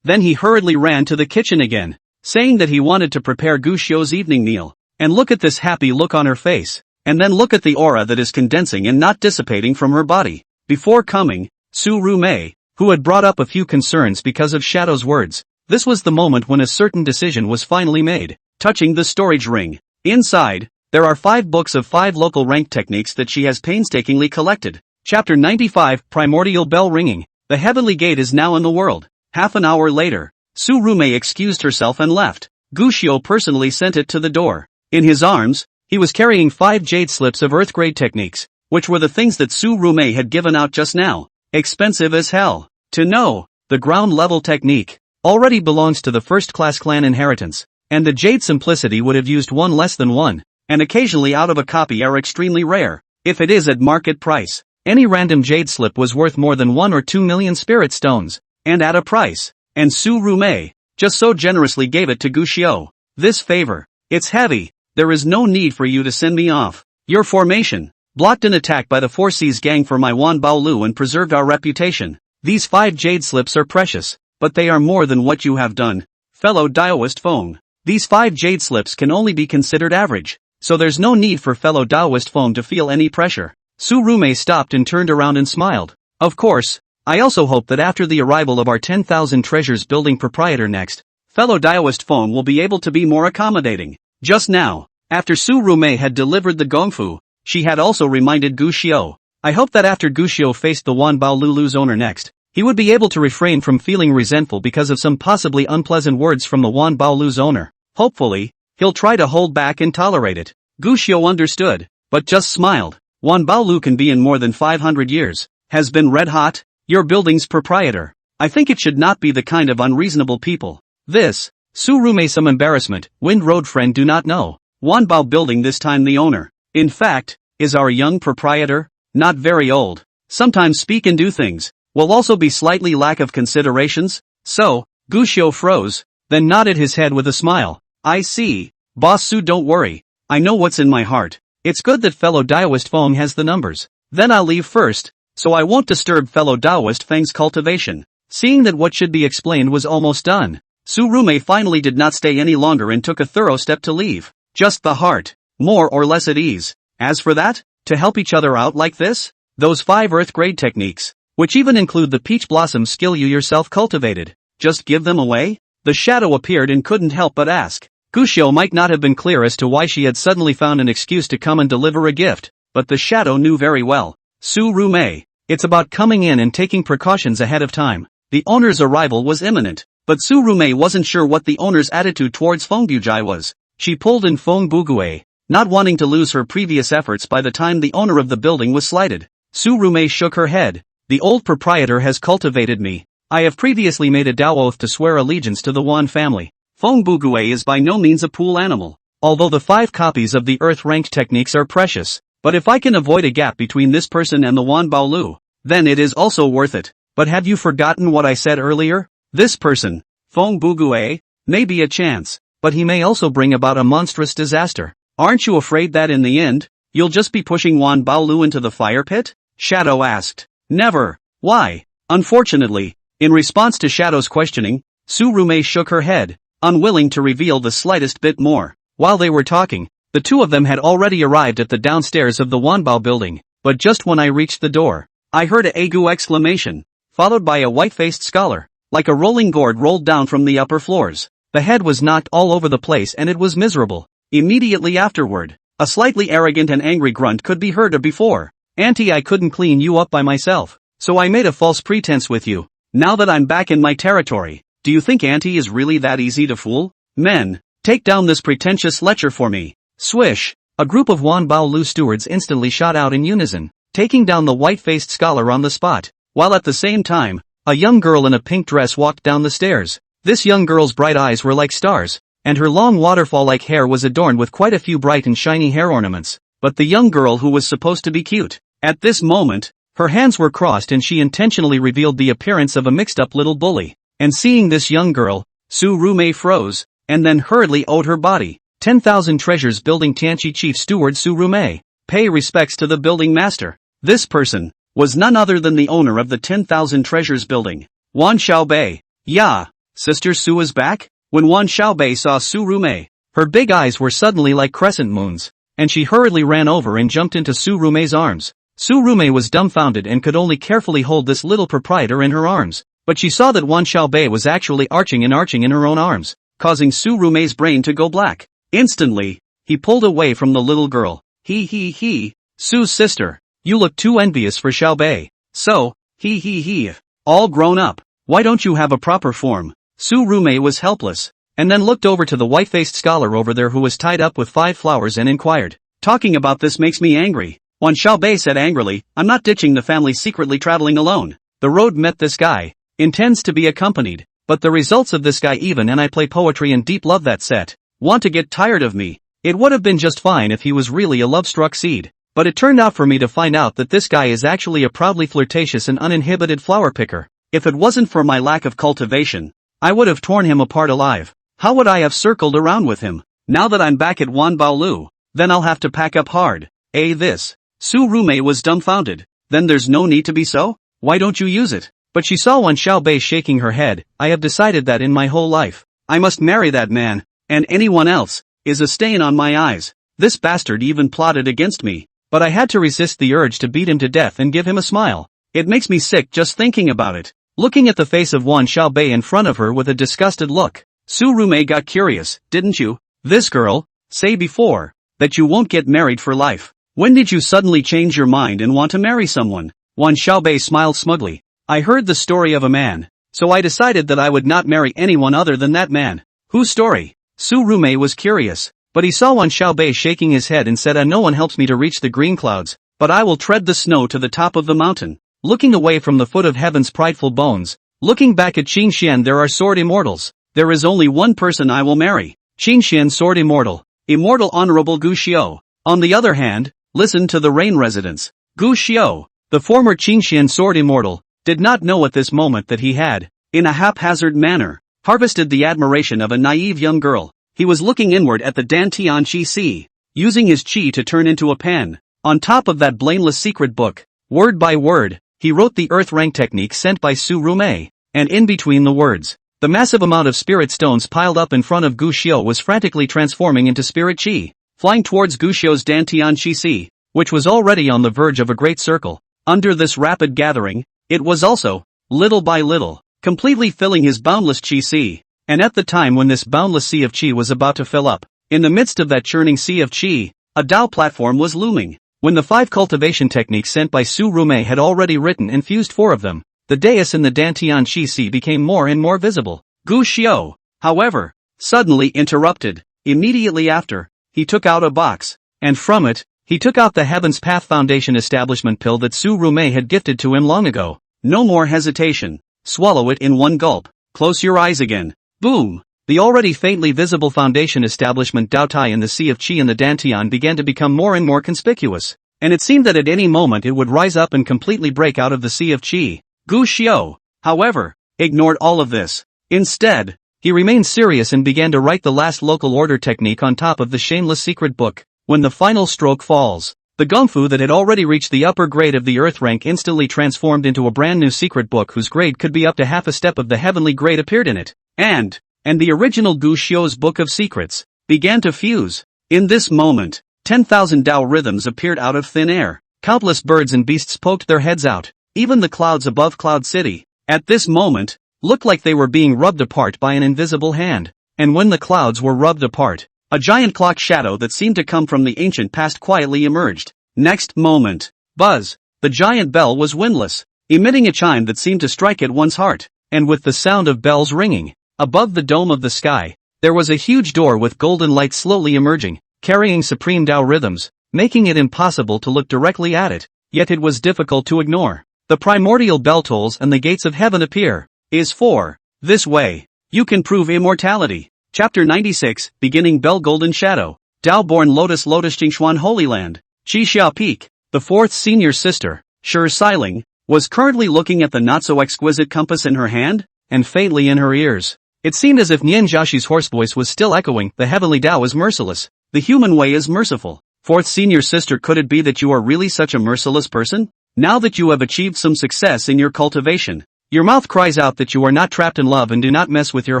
then he hurriedly ran to the kitchen again, saying that he wanted to prepare Gu Shou's evening meal. And look at this happy look on her face, and then look at the aura that is condensing and not dissipating from her body. Before coming, Su-rume, who had brought up a few concerns because of Shadow's words, this was the moment when a certain decision was finally made, touching the storage ring. Inside, there are 5 books of 5 local rank techniques that she has painstakingly collected. Chapter 95, Primordial Bell Ringing. The Heavenly Gate is now in the world. Half an hour later, Su-rume excused herself and left. Gu Shou personally sent it to the door. In his arms, he was carrying 5 jade slips of Earth-grade techniques, which were the things that Su-rume had given out just now. Expensive as hell. To know, the ground-level technique already belongs to the first-class clan inheritance, and the jade simplicity would have used one less than one, and occasionally out of a copy are extremely rare. If it is at market price, any random jade slip was worth more than 1 or 2 million spirit stones, and at a price, and Su-rume just so generously gave it to Gu Shou. This favor, it's heavy. There is no need for you to send me off. Your formation blocked an attack by the 4 Seas gang for my Wan Baolu and preserved our reputation. These 5 jade slips are precious, but they are more than what you have done, fellow Taoist Feng. These 5 jade slips can only be considered average, so there's no need for fellow Taoist Feng to feel any pressure. Su-rume stopped and turned around and smiled. Of course, I also hope that after the arrival of our 10,000 treasures building proprietor next, fellow Taoist Feng will be able to be more accommodating. Just now, after Su-rume had delivered the gongfu, she had also reminded Gu Shou. I hope that after Gu Shou faced the Wan Bao Lulu's owner next, he would be able to refrain from feeling resentful because of some possibly unpleasant words from the Wan Bao Lu's owner. Hopefully, he'll try to hold back and tolerate it. Gu Shou understood, but just smiled. Wan Bao Lu can be in more than 500 years, has been red hot, your building's proprietor. I think it should not be the kind of unreasonable people. This, Su-rume some embarrassment, Wind Road friend do not know. Wan Bao building this time the owner. In fact, is our young proprietor, not very old. Sometimes speak and do things, will also be slightly lack of considerations. So, Gu Xiu froze, then nodded his head with a smile. I see. Boss Su, don't worry. I know what's in my heart. It's good that fellow Daoist Feng has the numbers. Then I'll leave first, so I won't disturb fellow Daoist Feng's cultivation. Seeing that what should be explained was almost done, Su Rumei finally did not stay any longer and took a thorough step to leave. Just the heart, more or less at ease. As for that, to help each other out like this, those 5 earth grade techniques, which even include the peach blossom skill you yourself cultivated, just give them away? The shadow appeared and couldn't help but ask. Gu Xiu might not have been clear as to why she had suddenly found an excuse to come and deliver a gift, but the shadow knew very well. Su Rumei, it's about coming in and taking precautions ahead of time. The owner's arrival was imminent, but Su Rumei wasn't sure what the owner's attitude towards Feng Bujai was. She pulled in Feng Bugui, not wanting to lose her previous efforts by the time the owner of the building was slighted. Su Rumei shook her head. The old proprietor has cultivated me. I have previously made a Dao oath to swear allegiance to the Wan family. Feng Bugui is by no means a pool animal, although the 5 copies of the earth-ranked techniques are precious. But if I can avoid a gap between this person and the Wan Baolu, then it is also worth it. But have you forgotten what I said earlier? This person, Feng Bugui, may be a chance, but he may also bring about a monstrous disaster. Aren't you afraid that in the end, you'll just be pushing Wan Baolu into the fire pit? Shadow asked. Never. Why? Unfortunately, in response to Shadow's questioning, Su Rumei shook her head, unwilling to reveal the slightest bit more. While they were talking, the two of them had already arrived at the downstairs of the Wanbao building, but just when I reached the door, I heard a Agu exclamation, followed by a white-faced scholar, like a rolling gourd rolled down from the upper floors. The head was knocked all over the place and it was miserable. Immediately afterward, a slightly arrogant and angry grunt could be heard before. Auntie, I couldn't clean you up by myself, so I made a false pretense with you. Now that I'm back in my territory, do you think Auntie is really that easy to fool? Men, take down this pretentious lecher for me. Swish! A group of Wan Baolu stewards instantly shot out in unison, taking down the white-faced scholar on the spot, while at the same time, a young girl in a pink dress walked down the stairs. This young girl's bright eyes were like stars, and her long waterfall-like hair was adorned with quite a few bright and shiny hair ornaments. But the young girl who was supposed to be cute, at this moment, her hands were crossed and she intentionally revealed the appearance of a mixed-up little bully. And seeing this young girl, Su Rumei froze, and then hurriedly owed her body. 10,000 treasures building Tianqi chief steward Su Rumei. Pay respects to the building master. This person was none other than the owner of the 10,000 treasures building, Wan Xiaobei. Yeah, Sister Su is back? When Wan Xiaobei saw Su Rumei, her big eyes were suddenly like crescent moons, and she hurriedly ran over and jumped into Su Rumei's arms. Su Rumei was dumbfounded and could only carefully hold this little proprietor in her arms, but she saw that Wan Xiaobei was actually arching in her own arms, causing Su Rumei's brain to go black. Instantly, he pulled away from the little girl. He, Su's sister, you look too envious for Xiaobei. So, he, all grown up, why don't you have a proper form? Su Rumei was helpless, and then looked over to the white-faced scholar over there who was tied up with 5 flowers and inquired. Talking about this makes me angry. Wan Xiaobei said angrily, I'm not ditching the family secretly traveling alone. The road met this guy, intends to be accompanied, but the results of this guy even and I play poetry and deep love that set. Want to get tired of me? It would have been just fine if he was really a love-struck seed, but it turned out for me to find out that this guy is actually a proudly flirtatious and uninhibited flower picker. If it wasn't for my lack of cultivation, I would have torn him apart alive. How would I have circled around with him? Now that I'm back at Wan Baolu, then I'll have to pack up hard. This. Su Rumei was dumbfounded. Then there's no need to be so? Why don't you use it? But she saw Wan Xiaobei shaking her head. I have decided that in my whole life, I must marry that man, and anyone else is a stain on my eyes. This bastard even plotted against me, but I had to resist the urge to beat him to death and give him a smile. It makes me sick just thinking about it. Looking at the face of Wan Xiaobei in front of her with a disgusted look, Su Rumei got curious. Didn't you, this girl, say before that you won't get married for life? When did you suddenly change your mind and want to marry someone? Wan Xiaobei smiled smugly. I heard the story of a man, so I decided that I would not marry anyone other than that man. Whose story? Su Rumei was curious, but he saw Wan Xiaobei shaking his head and said, no one helps me to reach the green clouds, but I will tread the snow to the top of the mountain. Looking away from the foot of heaven's prideful bones, looking back at Qin Xian, there are sword immortals. There is only one person I will marry. Qin Xian, sword immortal. Immortal Honorable Gu Xiu. On the other hand, listen to the Rain residents. Gu Xiu, the former Qin Xian sword immortal, did not know at this moment that he had in a haphazard manner, harvested the admiration of a naive young girl. He was looking inward at the Dantian Chi Si, using his chi to turn into a pen. On top of that blameless secret book, word by word, he wrote the earth rank technique sent by Su Rumei, and in between the words, the massive amount of spirit stones piled up in front of Gu Xiu was frantically transforming into spirit chi, flying towards Gu Xiu's Dantian Chi Si, which was already on the verge of a great circle. Under this rapid gathering, it was also, little by little, completely filling his boundless Chi Si. And at the time when this boundless sea of Chi was about to fill up, in the midst of that churning sea of Chi, a Dao platform was looming. When the 5 cultivation techniques sent by Su Rumei had already written and fused 4 of them, the dais in the Dantian Chi Si became more and more visible. Gu Xiu, however, suddenly interrupted. Immediately after, he took out a box, and from it, he took out the Heaven's Path Foundation establishment pill that Su Rumei had gifted to him long ago. No more hesitation. Swallow it in one gulp. Close your eyes again. Boom! The already faintly visible foundation establishment Dao Tai in the Sea of Qi in the Dantian began to become more and more conspicuous, and it seemed that at any moment it would rise up and completely break out of the Sea of Qi. Gu Xiu, however, ignored all of this. Instead, he remained serious and began to write the last local order technique on top of the shameless secret book. When the final stroke falls, the Gongfu that had already reached the upper grade of the earth rank instantly transformed into a brand new secret book whose grade could be up to half a step of the heavenly grade appeared in it. And the original Gu Xiu's Book of Secrets began to fuse. In this moment, 10,000 Dao rhythms appeared out of thin air. Countless birds and beasts poked their heads out. Even the clouds above Cloud City, at this moment, looked like they were being rubbed apart by an invisible hand. And when the clouds were rubbed apart, a giant clock shadow that seemed to come from the ancient past quietly emerged. Next moment, buzz, the giant bell was windless, emitting a chime that seemed to strike at one's heart. And with the sound of bells ringing, above the dome of the sky, there was a huge door with golden light slowly emerging, carrying supreme Dao rhythms, making it impossible to look directly at it, yet it was difficult to ignore. The primordial bell tolls and the gates of heaven appear. Is for this way, you can prove immortality. Chapter 96, Beginning Bell Golden Shadow, Dao-born Lotus Jingxuan Holy Land. Qi Xia Peak, the 4th senior sister, Shi Xiling, was currently looking at the not-so-exquisite compass in her hand, and faintly in her ears. It seemed as if Nian Jiaxi's hoarse voice was still echoing, the heavenly Dao is merciless, the human way is merciful. 4th senior sister, could it be that you are really such a merciless person? Now that you have achieved some success in your cultivation, your mouth cries out that you are not trapped in love and do not mess with your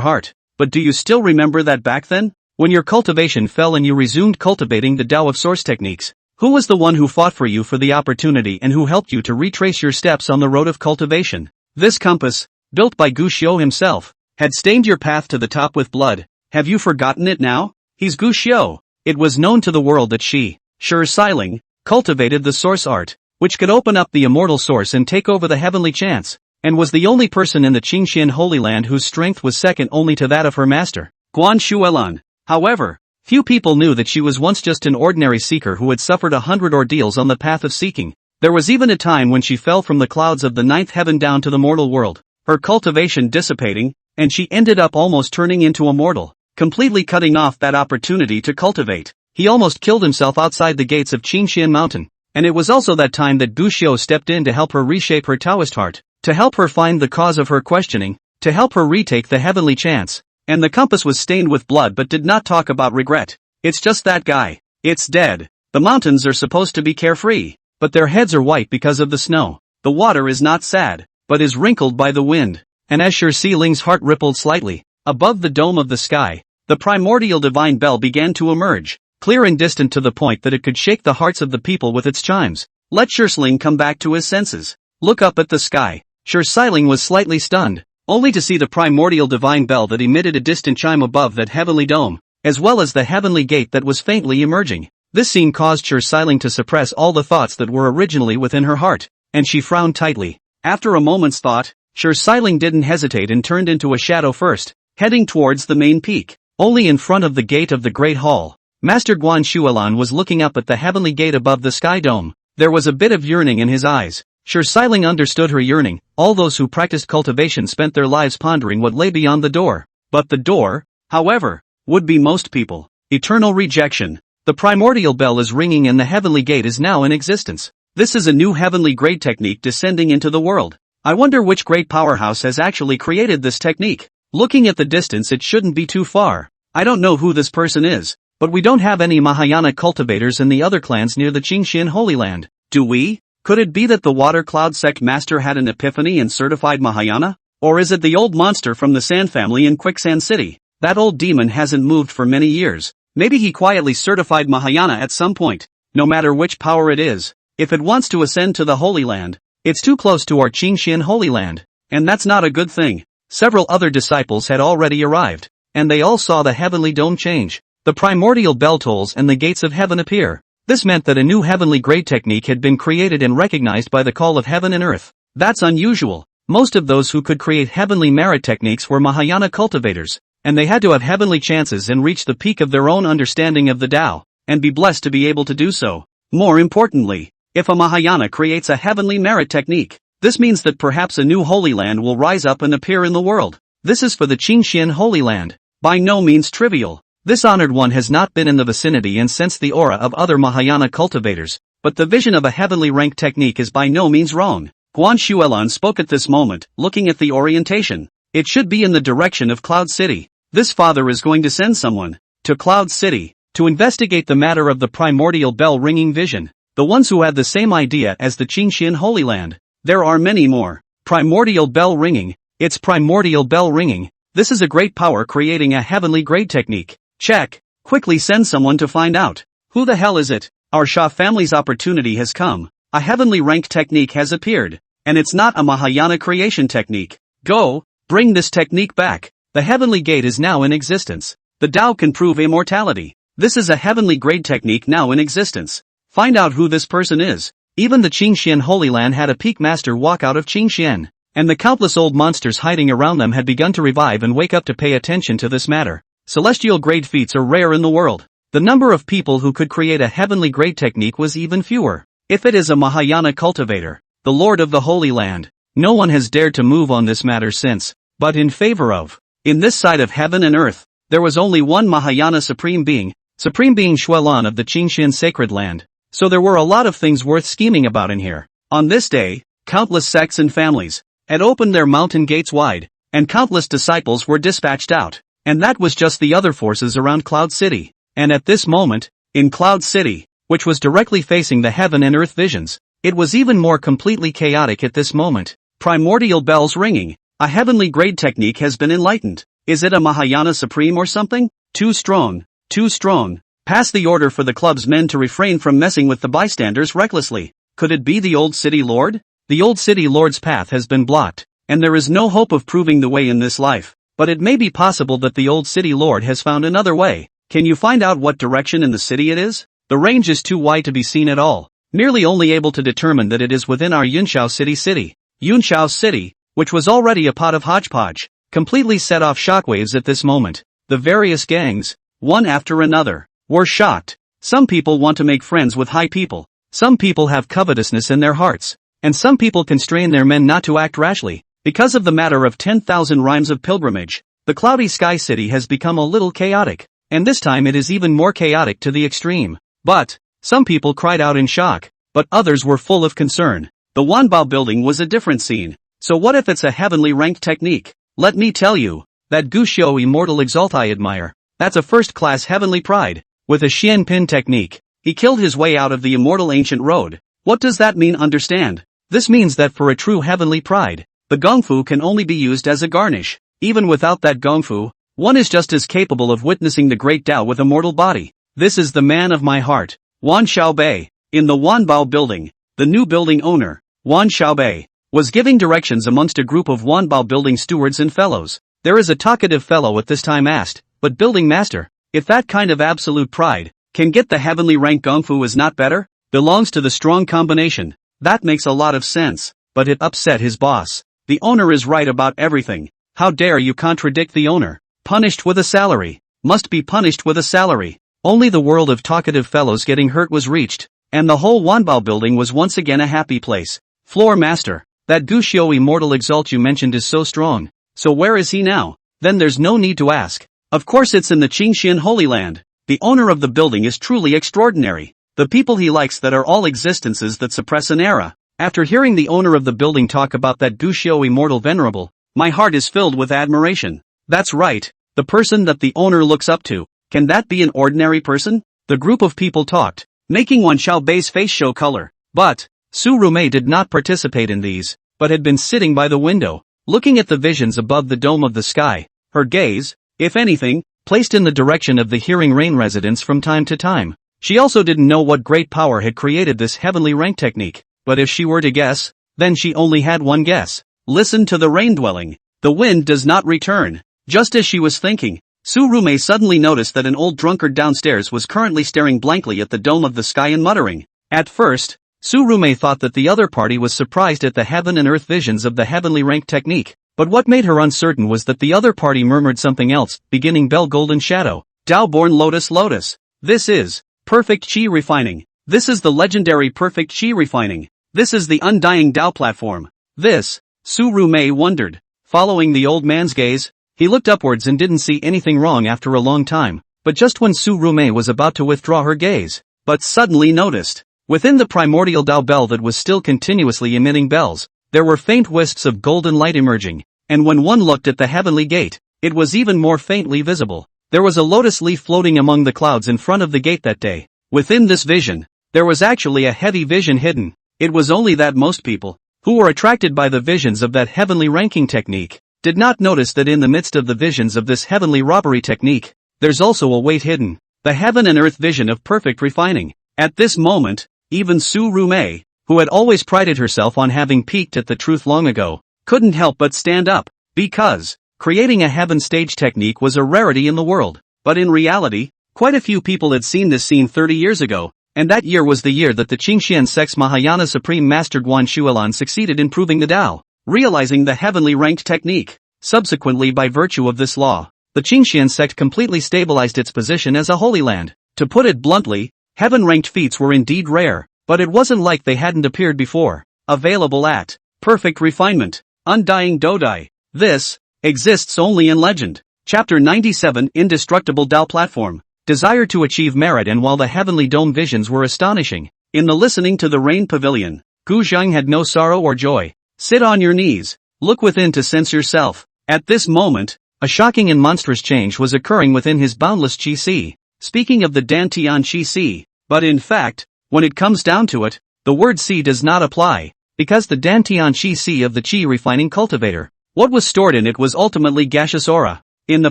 heart. But do you still remember that back then, when your cultivation fell and you resumed cultivating the Dao of Source techniques? Who was the one who fought for you for the opportunity and who helped you to retrace your steps on the road of cultivation? This compass, built by Gu Xiu himself, had stained your path to the top with blood. Have you forgotten it now? He's Gu Xiu. It was known to the world that Shi Xiling, cultivated the source art, which could open up the immortal source and take over the heavenly chance, and was the only person in the Qingxian Holy Land whose strength was second only to that of her master, Guan Shuelan. However, few people knew that she was once just an ordinary seeker who had suffered 100 ordeals on the path of seeking. There was even a time when she fell from the clouds of the 9th heaven down to the mortal world, her cultivation dissipating, and she ended up almost turning into a mortal, completely cutting off that opportunity to cultivate. He almost killed himself outside the gates of Qingxian Mountain, and it was also that time that Gu Xiu stepped in to help her reshape her Taoist heart, to help her find the cause of her questioning, to help her retake the heavenly chance. And the compass was stained with blood but did not talk about regret. It's just that guy. It's dead. The mountains are supposed to be carefree, but their heads are white because of the snow. The water is not sad, but is wrinkled by the wind. And as Shi Xiling's heart rippled slightly, above the dome of the sky, the primordial divine bell began to emerge, clear and distant to the point that it could shake the hearts of the people with its chimes. Let Shi Xiling come back to his senses. Look up at the sky. Shi Xiling was slightly stunned, only to see the primordial divine bell that emitted a distant chime above that heavenly dome, as well as the heavenly gate that was faintly emerging. This scene caused Shi Xiling to suppress all the thoughts that were originally within her heart, and she frowned tightly. After a moment's thought, Shi Xiling didn't hesitate and turned into a shadow first, heading towards the main peak. Only in front of the gate of the Great Hall, Master Guan Shuelan was looking up at the heavenly gate above the sky dome. There was a bit of yearning in his eyes. Shi Xiling understood her yearning. All those who practiced cultivation spent their lives pondering what lay beyond the door. But the door, however, would be most people. Eternal rejection. The primordial bell is ringing and the heavenly gate is now in existence. This is a new heavenly grade technique descending into the world. I wonder which great powerhouse has actually created this technique. Looking at the distance, it shouldn't be too far. I don't know who this person is, but we don't have any Mahayana cultivators in the other clans near the Qingxian Holy Land, do we? Could it be that the Water Cloud sect master had an epiphany and certified Mahayana? Or is it the old monster from the Sand family in Quicksand City? That old demon hasn't moved for many years. Maybe he quietly certified Mahayana at some point. No matter which power it is, if it wants to ascend to the Holy Land, it's too close to our Qingxian Holy Land. And that's not a good thing. Several other disciples had already arrived, and they all saw the heavenly dome change. The primordial bell tolls and the gates of heaven appear. This meant that a new heavenly grade technique had been created and recognized by the call of heaven and earth. That's unusual. Most of those who could create heavenly merit techniques were Mahayana cultivators, and they had to have heavenly chances and reach the peak of their own understanding of the Tao, and be blessed to be able to do so. More importantly, if a Mahayana creates a heavenly merit technique, this means that perhaps a new Holy Land will rise up and appear in the world. This is for the Qingxian Holy Land. By no means trivial. This honored one has not been in the vicinity and sensed the aura of other Mahayana cultivators, but the vision of a heavenly rank technique is by no means wrong. Guan Shuelan spoke at this moment, looking at the orientation. It should be in the direction of Cloud City. This father is going to send someone to Cloud City to investigate the matter of the primordial bell ringing vision. The ones who had the same idea as the Qingxian Holy Land. There are many more. Primordial bell ringing. It's primordial bell ringing. This is a great power creating a heavenly grade technique. Check. Quickly send someone to find out. Who the hell is it? Our Shah family's opportunity has come. A heavenly rank technique has appeared. And it's not a Mahayana creation technique. Go, bring this technique back. The heavenly gate is now in existence. The Tao can prove immortality. This is a heavenly grade technique now in existence. Find out who this person is. Even the Qingxian Holy Land had a peak master walk out of Qingxian, and the countless old monsters hiding around them had begun to revive and wake up to pay attention to this matter. Celestial grade feats are rare in the world. The number of people who could create a heavenly grade technique was even fewer. If it is a Mahayana cultivator, the Lord of the Holy Land, no one has dared to move on this matter since, but in favor of. In this side of heaven and earth, there was only one Mahayana Supreme Being Shuelan of the Qingxian Sacred Land. So there were a lot of things worth scheming about in here. On this day, countless sects and families had opened their mountain gates wide, and countless disciples were dispatched out. And that was just the other forces around Cloud City. And at this moment, in Cloud City, which was directly facing the heaven and earth visions, it was even more completely chaotic at this moment. Primordial bells ringing. A heavenly grade technique has been enlightened. Is it a Mahayana Supreme or something? Too strong. Too strong. Pass the order for the club's men to refrain from messing with the bystanders recklessly. Could it be the old city lord? The old city lord's path has been blocked, and there is no hope of proving the way in this life. But it may be possible that the old city lord has found another way. Can you find out what direction in the city it is? The range is too wide to be seen at all. Merely only able to determine that it is within our Yunshao city. Yunshao City, which was already a pot of hodgepodge, completely set off shockwaves at this moment. The various gangs, one after another, were shocked. Some people want to make friends with high people. Some people have covetousness in their hearts. And some people constrain their men not to act rashly. Because of the matter of 10,000 rhymes of pilgrimage, the cloudy sky city has become a little chaotic. And this time it is even more chaotic to the extreme. But some people cried out in shock, but others were full of concern. The Wanbao building was a different scene. So what if it's a heavenly ranked technique? Let me tell you, that Guxiao Immortal Exalt I admire. That's a first-class heavenly pride. With a Xian Pin technique, he killed his way out of the immortal ancient road. What does that mean? Understand? This means that for a true heavenly pride, the gongfu can only be used as a garnish. Even without that gongfu, one is just as capable of witnessing the great Tao with a mortal body. This is the man of my heart, Wan Xiaobei. In the Wanbao building, the new building owner, Wan Xiaobei, was giving directions amongst a group of Wanbao building stewards and fellows. There is a talkative fellow at this time asked, but building master, if that kind of absolute pride can get the heavenly rank gongfu is not better, belongs to the strong combination. That makes a lot of sense, but it upset his boss. The owner is right about everything. How dare you contradict the owner? Punished with a salary. Must be punished with a salary. Only the world of talkative fellows getting hurt was reached, and the whole Wanbao building was once again a happy place. Floor master, that Guxiao Immortal Exalt you mentioned is so strong. So where is he now? Then there's no need to ask. Of course it's in the Qingxian Holy Land. The owner of the building is truly extraordinary. The people he likes that are all existences that suppress an era. After hearing the owner of the building talk about that Gushio immortal venerable, my heart is filled with admiration. That's right, the person that the owner looks up to. Can that be an ordinary person? The group of people talked, making Wan Xiaobei's face show color. But Su Rumei did not participate in these, but had been sitting by the window, looking at the visions above the dome of the sky, her gaze, if anything, placed in the direction of the hearing rain residents from time to time. She also didn't know what great power had created this heavenly rank technique, but if she were to guess, then she only had one guess. Listen to the rain dwelling. The wind does not return. Just as she was thinking, Su Rumei suddenly noticed that an old drunkard downstairs was currently staring blankly at the dome of the sky and muttering. At first, Su Rumei thought that the other party was surprised at the heaven and earth visions of the heavenly rank technique, but what made her uncertain was that the other party murmured something else, beginning Bell Golden Shadow, Tao-born Lotus. This is perfect chi refining. This is the legendary perfect chi refining. This is the undying Tao platform. This, Su Rumei wondered. Following the old man's gaze, he looked upwards and didn't see anything wrong after a long time, but just when Su Rumei was about to withdraw her gaze, but suddenly noticed, within the primordial Tao bell that was still continuously emitting bells, there were faint wisps of golden light emerging, and when one looked at the heavenly gate, it was even more faintly visible. There was a lotus leaf floating among the clouds in front of the gate that day. Within this vision, there was actually a heavy vision hidden. It was only that most people, who were attracted by the visions of that heavenly ranking technique, did not notice that in the midst of the visions of this heavenly robbery technique, there's also a weight hidden, the heaven and earth vision of perfect refining. At this moment, even Su Rumei, who had always prided herself on having peeked at the truth long ago, couldn't help but stand up, because creating a heaven stage technique was a rarity in the world. But in reality, quite a few people had seen this scene 30 years ago, and that year was the year that the Qingxian sect's Mahayana Supreme Master Guan Shuilan succeeded in proving the Tao, realizing the heavenly ranked technique. Subsequently, by virtue of this law, the Qingxian sect completely stabilized its position as a holy land. To put it bluntly, heaven-ranked feats were indeed rare, but it wasn't like they hadn't appeared before. Available at perfect refinement, undying Dodai. This exists only in legend. Chapter 97, Indestructible Tao Platform. Desire to achieve merit. And while the heavenly dome visions were astonishing, in the listening to the rain pavilion, Gu Zhang had no sorrow or joy. Sit on your knees, look within to sense yourself. At this moment, a shocking and monstrous change was occurring within his boundless Qi. Speaking of the Dantian Qi, but in fact, when it comes down to it, the word Si does not apply, because the Dantian Qi of the Qi refining cultivator, what was stored in it was ultimately gaseous aura. In the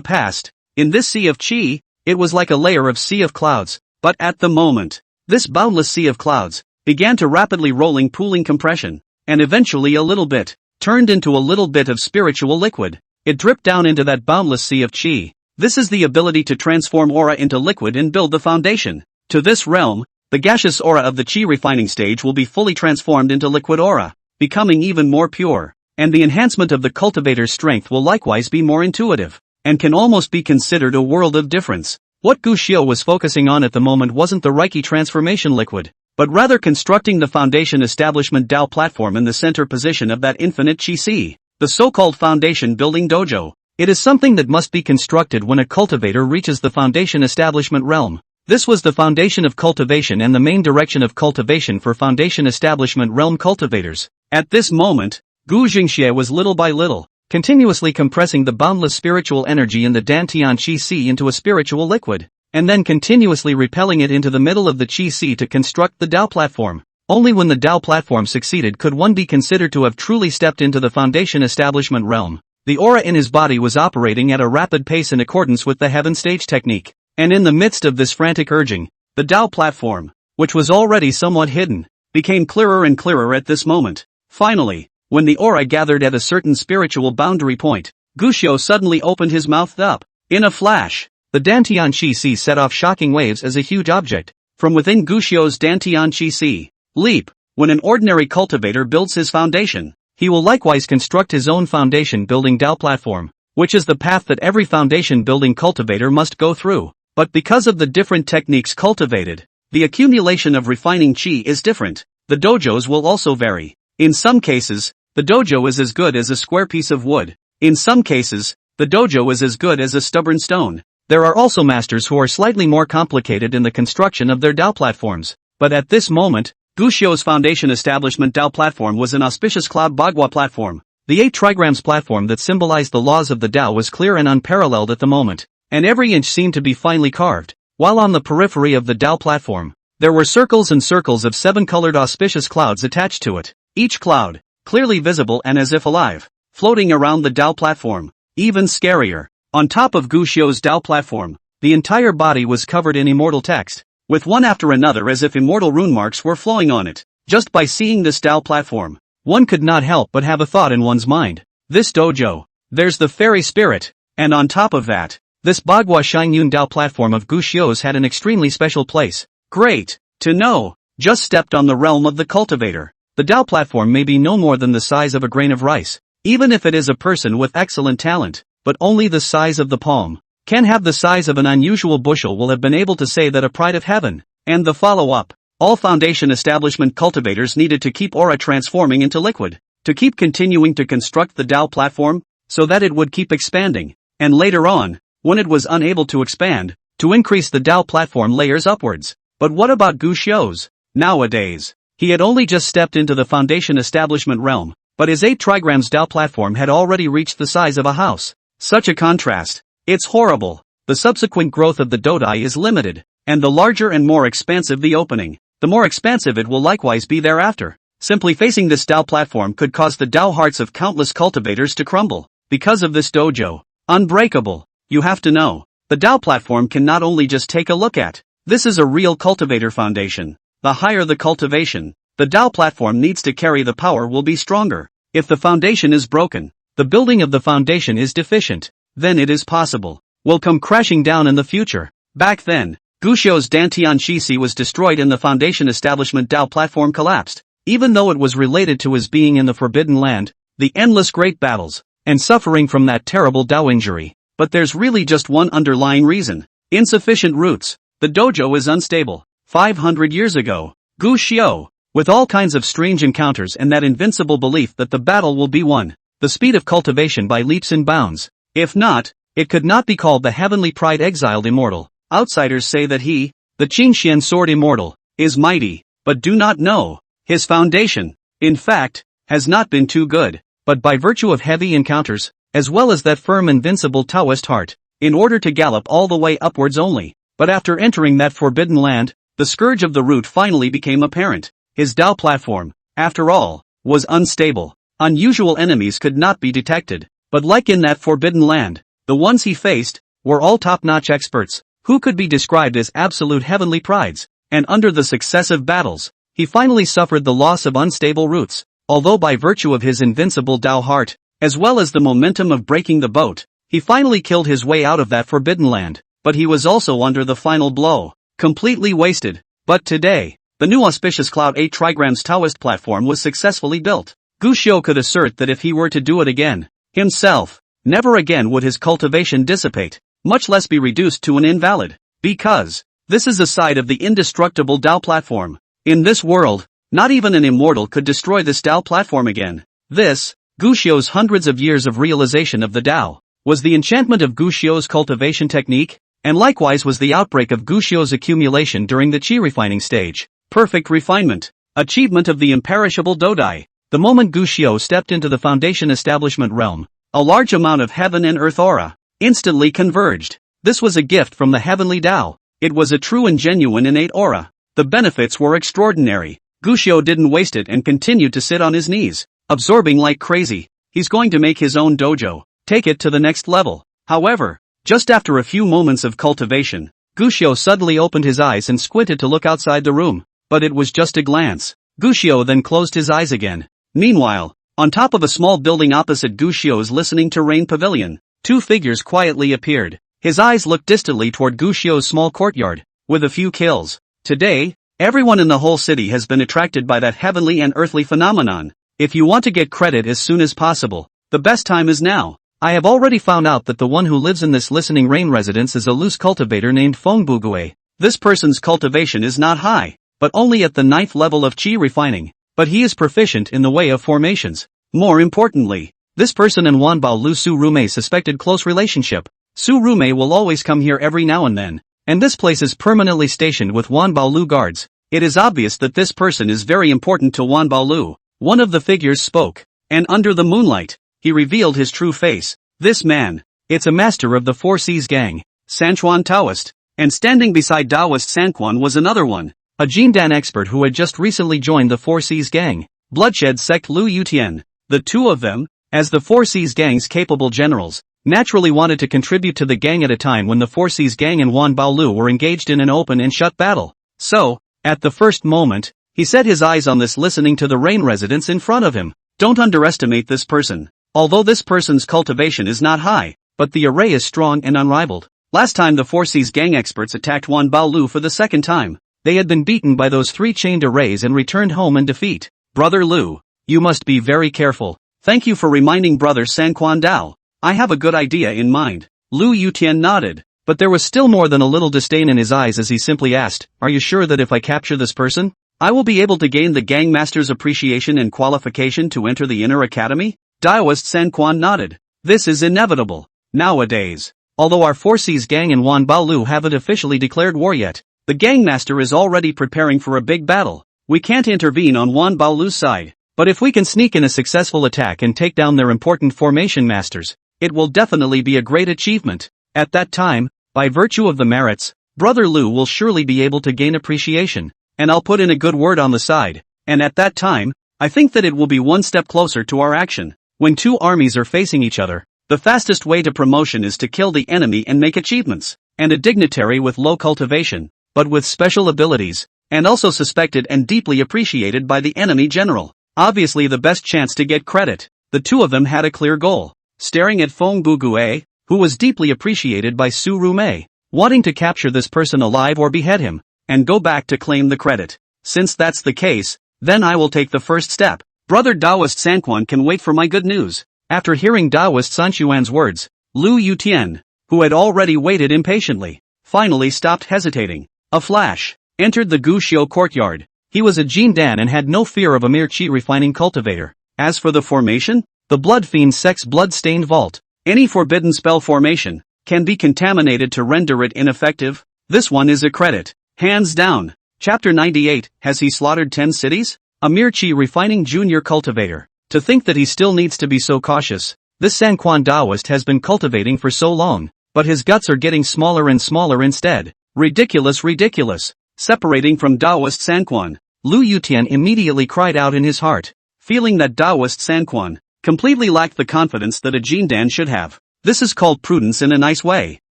past, in this sea of Qi, it was like a layer of sea of clouds, but at the moment, this boundless sea of clouds began to rapidly rolling pooling compression, and eventually a little bit, turned into a little bit of spiritual liquid. It dripped down into that boundless sea of Qi. This is the ability to transform aura into liquid and build the foundation. To this realm, the gaseous aura of the Qi refining stage will be fully transformed into liquid aura, becoming even more pure, and the enhancement of the cultivator's strength will likewise be more intuitive, and can almost be considered a world of difference. What Gu Xiu was focusing on at the moment wasn't the Reiki transformation liquid, but rather constructing the foundation establishment Tao platform in the center position of that infinite Qi. The so-called foundation building dojo. It is something that must be constructed when a cultivator reaches the foundation establishment realm. This was the foundation of cultivation and the main direction of cultivation for foundation establishment realm cultivators. At this moment, Gu Jingxie was little by little, continuously compressing the boundless spiritual energy in the Dantian Qi into a spiritual liquid, and then continuously repelling it into the middle of the Qi to construct the Tao platform. Only when the Tao platform succeeded could one be considered to have truly stepped into the foundation establishment realm. The aura in his body was operating at a rapid pace in accordance with the heaven stage technique, and in the midst of this frantic urging, the Tao platform, which was already somewhat hidden, became clearer and clearer at this moment. Finally, when the aura gathered at a certain spiritual boundary point, Gu Xiu suddenly opened his mouth up. In a flash, the Dantian Qi set off shocking waves as a huge object, from within Gu Xiu's Dantian Qi. Leap. When an ordinary cultivator builds his foundation, he will likewise construct his own foundation building Tao platform, which is the path that every foundation building cultivator must go through. But because of the different techniques cultivated, the accumulation of refining Qi is different. The dojos will also vary. In some cases, the dojo is as good as a square piece of wood. In some cases, the dojo is as good as a stubborn stone. There are also masters who are slightly more complicated in the construction of their Tao platforms. But at this moment, Guxiu's foundation establishment Dao platform was an auspicious cloud Bagua platform. The 8 trigrams platform that symbolized the laws of the Dao was clear and unparalleled at the moment, and every inch seemed to be finely carved, while on the periphery of the Dao platform, there were circles and circles of 7 colored auspicious clouds attached to it, each cloud, clearly visible and as if alive, floating around the Dao platform. Even scarier, on top of Guxiu's Dao platform, the entire body was covered in immortal text, with one after another as if immortal rune marks were flowing on it. Just by seeing this Dao platform, one could not help but have a thought in one's mind. This dojo, there's the fairy spirit, and on top of that, this Bagua Shingyun Dao platform of Guxiu's had an extremely special place. Great to know. Just stepped on the realm of the cultivator. The Dao platform may be no more than the size of a grain of rice, even if it is a person with excellent talent, but only the size of the palm, can have the size of an unusual bushel will have been able to say that a pride of heaven. And the follow-up. All foundation establishment cultivators needed to keep aura transforming into liquid, to keep continuing to construct the Dao platform, so that it would keep expanding, and later on, when it was unable to expand, to increase the Dao platform layers upwards. But what about Guxiu's? Nowadays, he had only just stepped into the foundation establishment realm, but his 8 trigrams Dao platform had already reached the size of a house. Such a contrast. It's horrible. The subsequent growth of the dodai is limited, and the larger and more expansive the opening, the more expansive it will likewise be thereafter. Simply facing this Dao platform could cause the Dao hearts of countless cultivators to crumble. Because of this dojo, unbreakable, you have to know, the Dao platform can not only just take a look at. This is a real cultivator foundation. The higher the cultivation, the Dao platform needs to carry the power will be stronger. If the foundation is broken, the building of the foundation is deficient, then it is possible, will come crashing down in the future. Back then, Guxiu's Dantian Shishi was destroyed and the foundation establishment Dao platform collapsed, even though it was related to his being in the Forbidden Land, the endless great battles, and suffering from that terrible Dao injury. But there's really just one underlying reason. Insufficient roots. The dojo is unstable. 500 years ago, Guxiu, with all kinds of strange encounters and that invincible belief that the battle will be won, the speed of cultivation by leaps and bounds. If not, it could not be called the heavenly pride exiled immortal. Outsiders say that he, the Qingxian sword immortal, is mighty, but do not know his foundation, in fact, has not been too good, but by virtue of heavy encounters, as well as that firm invincible Taoist heart, in order to gallop all the way upwards only. But after entering that forbidden land, the scourge of the root finally became apparent. His Dao platform, after all, was unstable. Unusual enemies could not be detected, but like in that forbidden land, the ones he faced were all top-notch experts, who could be described as absolute heavenly prides, and under the successive battles, he finally suffered the loss of unstable roots, although by virtue of his invincible Dao heart, as well as the momentum of breaking the boat, he finally killed his way out of that forbidden land, but he was also under the final blow, completely wasted. But today, the new auspicious Cloud 8 Trigrams Taoist platform was successfully built. Guxiu could assert that if he were to do it again, himself, never again would his cultivation dissipate, much less be reduced to an invalid, because this is a side of the indestructible Dao platform. In this world, not even an immortal could destroy this Dao platform again. This, Guxiu's hundreds of years of realization of the Dao, was the enchantment of Guxiu's cultivation technique, and likewise was the outbreak of Guxiu's accumulation during the qi refining stage. Perfect refinement, achievement of the imperishable dodai. The moment Guxiu stepped into the foundation establishment realm, a large amount of heaven and earth aura instantly converged. This was a gift from the heavenly Dao. It was a true and genuine innate aura. The benefits were extraordinary. Guxiu didn't waste it and continued to sit on his knees, absorbing like crazy. He's going to make his own dojo, take it to the next level. However, just after a few moments of cultivation, Guxiu suddenly opened his eyes and squinted to look outside the room, but it was just a glance. Guxiu then closed his eyes again. Meanwhile, on top of a small building opposite Guxiu's listening to rain pavilion, 2 figures quietly appeared. His eyes looked distantly toward Guxiu's small courtyard, with a few kills. Today, everyone in the whole city has been attracted by that heavenly and earthly phenomenon. If you want to get credit as soon as possible, the best time is now. I have already found out that the one who lives in this listening rain residence is a loose cultivator named Fengbugue. This person's cultivation is not high, but only at the 9th level of qi refining, but he is proficient in the way of formations. More importantly, this person and Wanbao Lu Su Rume suspected close relationship. Su Rume will always come here every now and then, and this place is permanently stationed with Wanbao Lu guards. It is obvious that this person is very important to Wan Baolu. One of the figures spoke. And under the moonlight, he revealed his true face. This man. It's a master of the Four Seas gang, Sanchuan Taoist. And standing beside Taoist Sanquan was another one. A Jindan expert who had just recently joined the Four Seas gang. Bloodshed sect Lu Yutian. The two of them, as the Four Seas gang's capable generals, naturally wanted to contribute to the gang at a time when the Four Seas gang and Wan Baolu were engaged in an open and shut battle. So, at the first moment, he set his eyes on this listening to the rain residents in front of him. Don't underestimate this person. Although this person's cultivation is not high, but the array is strong and unrivaled. Last time the Four Seas gang experts attacked Wan Baolu for the second time, they had been beaten by those three chained arrays and returned home in defeat. Brother Lu, you must be very careful. Thank you for reminding Brother Sanquan Dao. I have a good idea in mind. Lu Yutian nodded, but there was still more than a little disdain in his eyes as he simply asked, are you sure that if I capture this person, I will be able to gain the gang master's appreciation and qualification to enter the inner academy? Daoist Sanquan nodded. This is inevitable. Nowadays. Although our Four Seas gang and Wan Baolu haven't officially declared war yet, the gang master is already preparing for a big battle. We can't intervene on Wan Baolu's side, but if we can sneak in a successful attack and take down their important formation masters, it will definitely be a great achievement. At that time, by virtue of the merits, Brother Lu will surely be able to gain appreciation, and I'll put in a good word on the side, and at that time, I think that it will be one step closer to our action. When two armies are facing each other, the fastest way to promotion is to kill the enemy and make achievements, and a dignitary with low cultivation, but with special abilities, and also suspected and deeply appreciated by the enemy general. Obviously the best chance to get credit. The two of them had a clear goal. Staring at Feng Bugue, who was deeply appreciated by Su Rumei, wanting to capture this person alive or behead him, and go back to claim the credit. Since that's the case, then I will take the first step. Brother Daoist Sanquan can wait for my good news. After hearing Daoist Sanchuan's words, Lu Yutian, who had already waited impatiently, finally stopped hesitating. A flash entered the Guxiu courtyard. He was a Jindan and had no fear of a mere chi refining cultivator. As for the formation, the Blood Fiend sect's blood-stained vault. Any forbidden spell formation can be contaminated to render it ineffective. This one is a credit. Hands down. Chapter 98, has he slaughtered 10 cities? A mere chi refining junior cultivator. To think that he still needs to be so cautious. This Sanquan Daoist has been cultivating for so long, but his guts are getting smaller and smaller instead. Ridiculous, ridiculous. Separating from Daoist Sanquan, Lu Yutian immediately cried out in his heart, feeling that Daoist Sanquan completely lacked the confidence that a Jindan should have. This is called prudence in a nice way.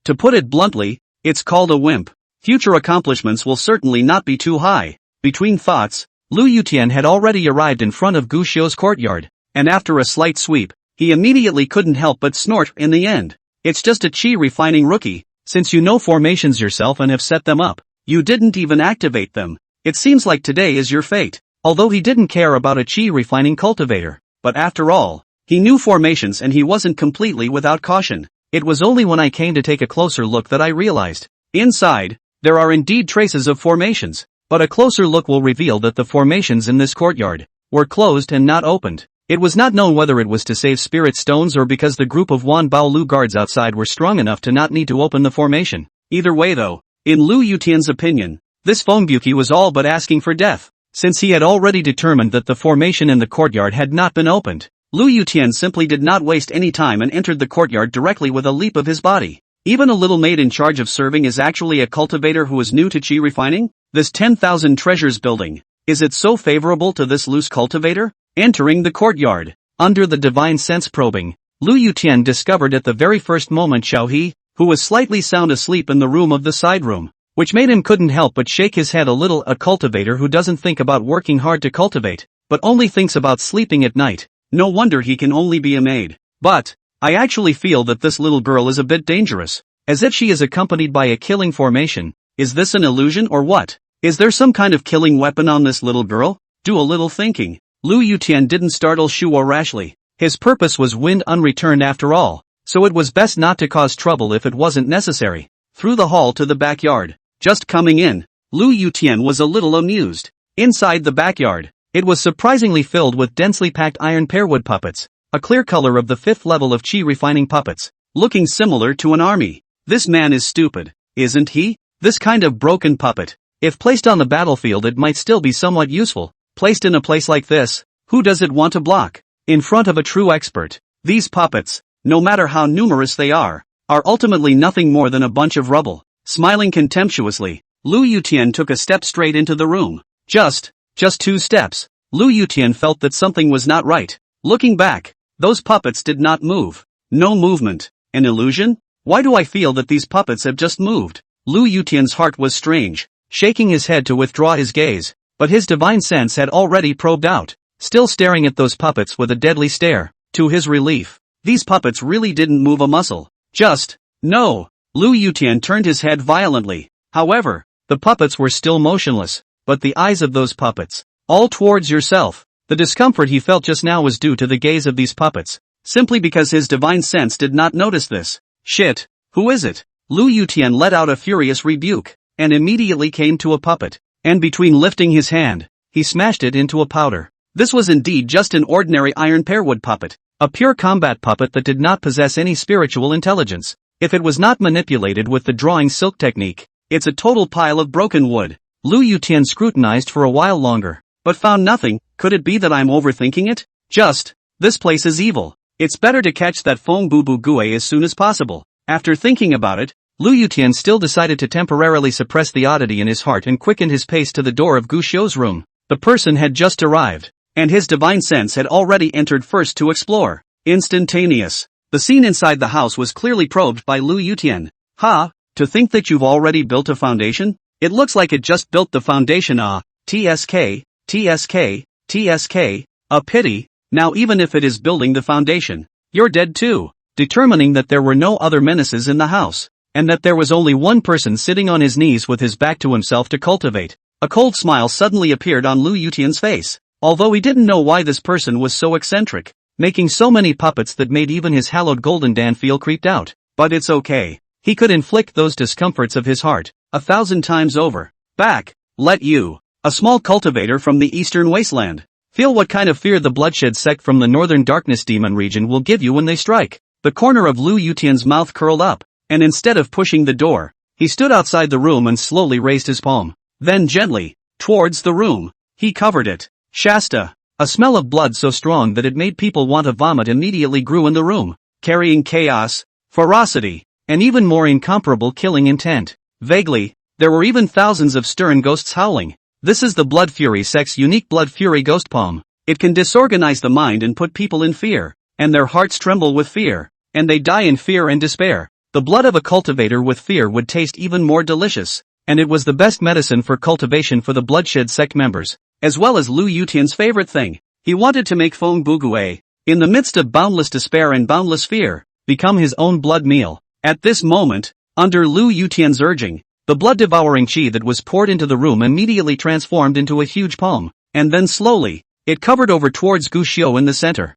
To put it bluntly, it's called a wimp. Future accomplishments will certainly not be too high. Between thoughts, Lu Yutian had already arrived in front of Guxiu's courtyard, and after a slight sweep, he immediately couldn't help but snort in the end. It's just a chi refining rookie. Since you know formations yourself and have set them up, you didn't even activate them. It seems like today is your fate. Although he didn't care about a chi refining cultivator, but after all, he knew formations and he wasn't completely without caution. It was only when I came to take a closer look that I realized. Inside, there are indeed traces of formations, but a closer look will reveal that the formations in this courtyard were closed and not opened. It was not known whether it was to save spirit stones or because the group of Wan Baolu guards outside were strong enough to not need to open the formation. Either way though, in Lu Yutian's opinion, this Fengbuki was all but asking for death. Since he had already determined that the formation in the courtyard had not been opened, Lu Yutian simply did not waste any time and entered the courtyard directly with a leap of his body. Even a little maid in charge of serving is actually a cultivator who is new to chi refining? This 10,000 treasures building, is it so favorable to this loose cultivator? Entering the courtyard, under the divine sense probing, Lu Yutian discovered at the very first moment Xiao He, who was slightly sound asleep in the room of the side room, which made him couldn't help but shake his head a little. A cultivator who doesn't think about working hard to cultivate, but only thinks about sleeping at night. No wonder he can only be a maid. But, I actually feel that this little girl is a bit dangerous, as if she is accompanied by a killing formation. Is this an illusion or what? Is there some kind of killing weapon on this little girl? Do a little thinking. Lu Yutian didn't startle Shuo rashly. His purpose was wind unreturned after all, so it was best not to cause trouble if it wasn't necessary. Through the hall to the backyard. Just coming in, Lu Yutian was a little amused. Inside the backyard, it was surprisingly filled with densely packed iron pearwood puppets, a clear color of the 5th level of chi refining puppets, looking similar to an army. This man is stupid, isn't he? This kind of broken puppet If placed on the battlefield it might still be somewhat useful. Placed in a place like this, who does it want to block? In front of a true expert. These puppets, no matter how numerous they are ultimately nothing more than a bunch of rubble. Smiling contemptuously, Lu Yutian took a step straight into the room. Just 2 steps. Lu Yutian felt that something was not right. Looking back, those puppets did not move. No movement. An illusion? Why do I feel that these puppets have just moved? Lu Yutian's heart was strange, shaking his head to withdraw his gaze, but his divine sense had already probed out, still staring at those puppets with a deadly stare. To his relief, these puppets really didn't move a muscle. No. Lu Yutian turned his head violently. However, the puppets were still motionless, but the eyes of those puppets, all towards yourself. The discomfort he felt just now was due to the gaze of these puppets, simply because his divine sense did not notice this. Shit, who is it? Lu Yutian let out a furious rebuke, and immediately came to a puppet, and between lifting his hand, he smashed it into a powder. This was indeed just an ordinary iron pearwood puppet, a pure combat puppet that did not possess any spiritual intelligence. If it was not manipulated with the drawing silk technique, it's a total pile of broken wood. Lu Yutian scrutinized for a while longer, but found nothing. Could it be that I'm overthinking it? This place is evil. It's better to catch that Feng Bubu Gue as soon as possible. After thinking about it, Lu Yutian still decided to temporarily suppress the oddity in his heart and quickened his pace to the door of Gu Xiu's room. The person had just arrived, and his divine sense had already entered first to explore. Instantaneous. The scene inside the house was clearly probed by Lu Yutian. To think that you've already built a foundation? It looks like it just built the foundation. TSK. A pity. Now even if it is building the foundation, you're dead too. Determining that there were no other menaces in the house, and that there was only one person sitting on his knees with his back to himself to cultivate, a cold smile suddenly appeared on Lu Yutian's face. Although he didn't know why this person was so eccentric, making so many puppets that made even his hallowed Golden Dan feel creeped out. But it's okay. He could inflict those discomforts of his heart 1,000 times over. Let you, a small cultivator from the eastern wasteland, feel what kind of fear the bloodshed sect from the northern darkness demon region will give you when they strike. The corner of Lu Yutian's mouth curled up, and instead of pushing the door, he stood outside the room and slowly raised his palm. Then gently, towards the room, he covered it. Shasta. A smell of blood so strong that it made people want to vomit immediately grew in the room, carrying chaos, ferocity, and even more incomparable killing intent. Vaguely, there were even thousands of stern ghosts howling. This is the Blood Fury sect's unique Blood Fury ghost palm. It can disorganize the mind and put people in fear, and their hearts tremble with fear, and they die in fear and despair. The blood of a cultivator with fear would taste even more delicious, and it was the best medicine for cultivation for the bloodshed sect members, as well as Lu Yutian's favorite thing. He wanted to make Feng Bugue, in the midst of boundless despair and boundless fear, become his own blood meal. At this moment, under Lu Yutian's urging, the blood-devouring chi that was poured into the room immediately transformed into a huge palm, and then slowly, it covered over towards Gu Xiu in the center.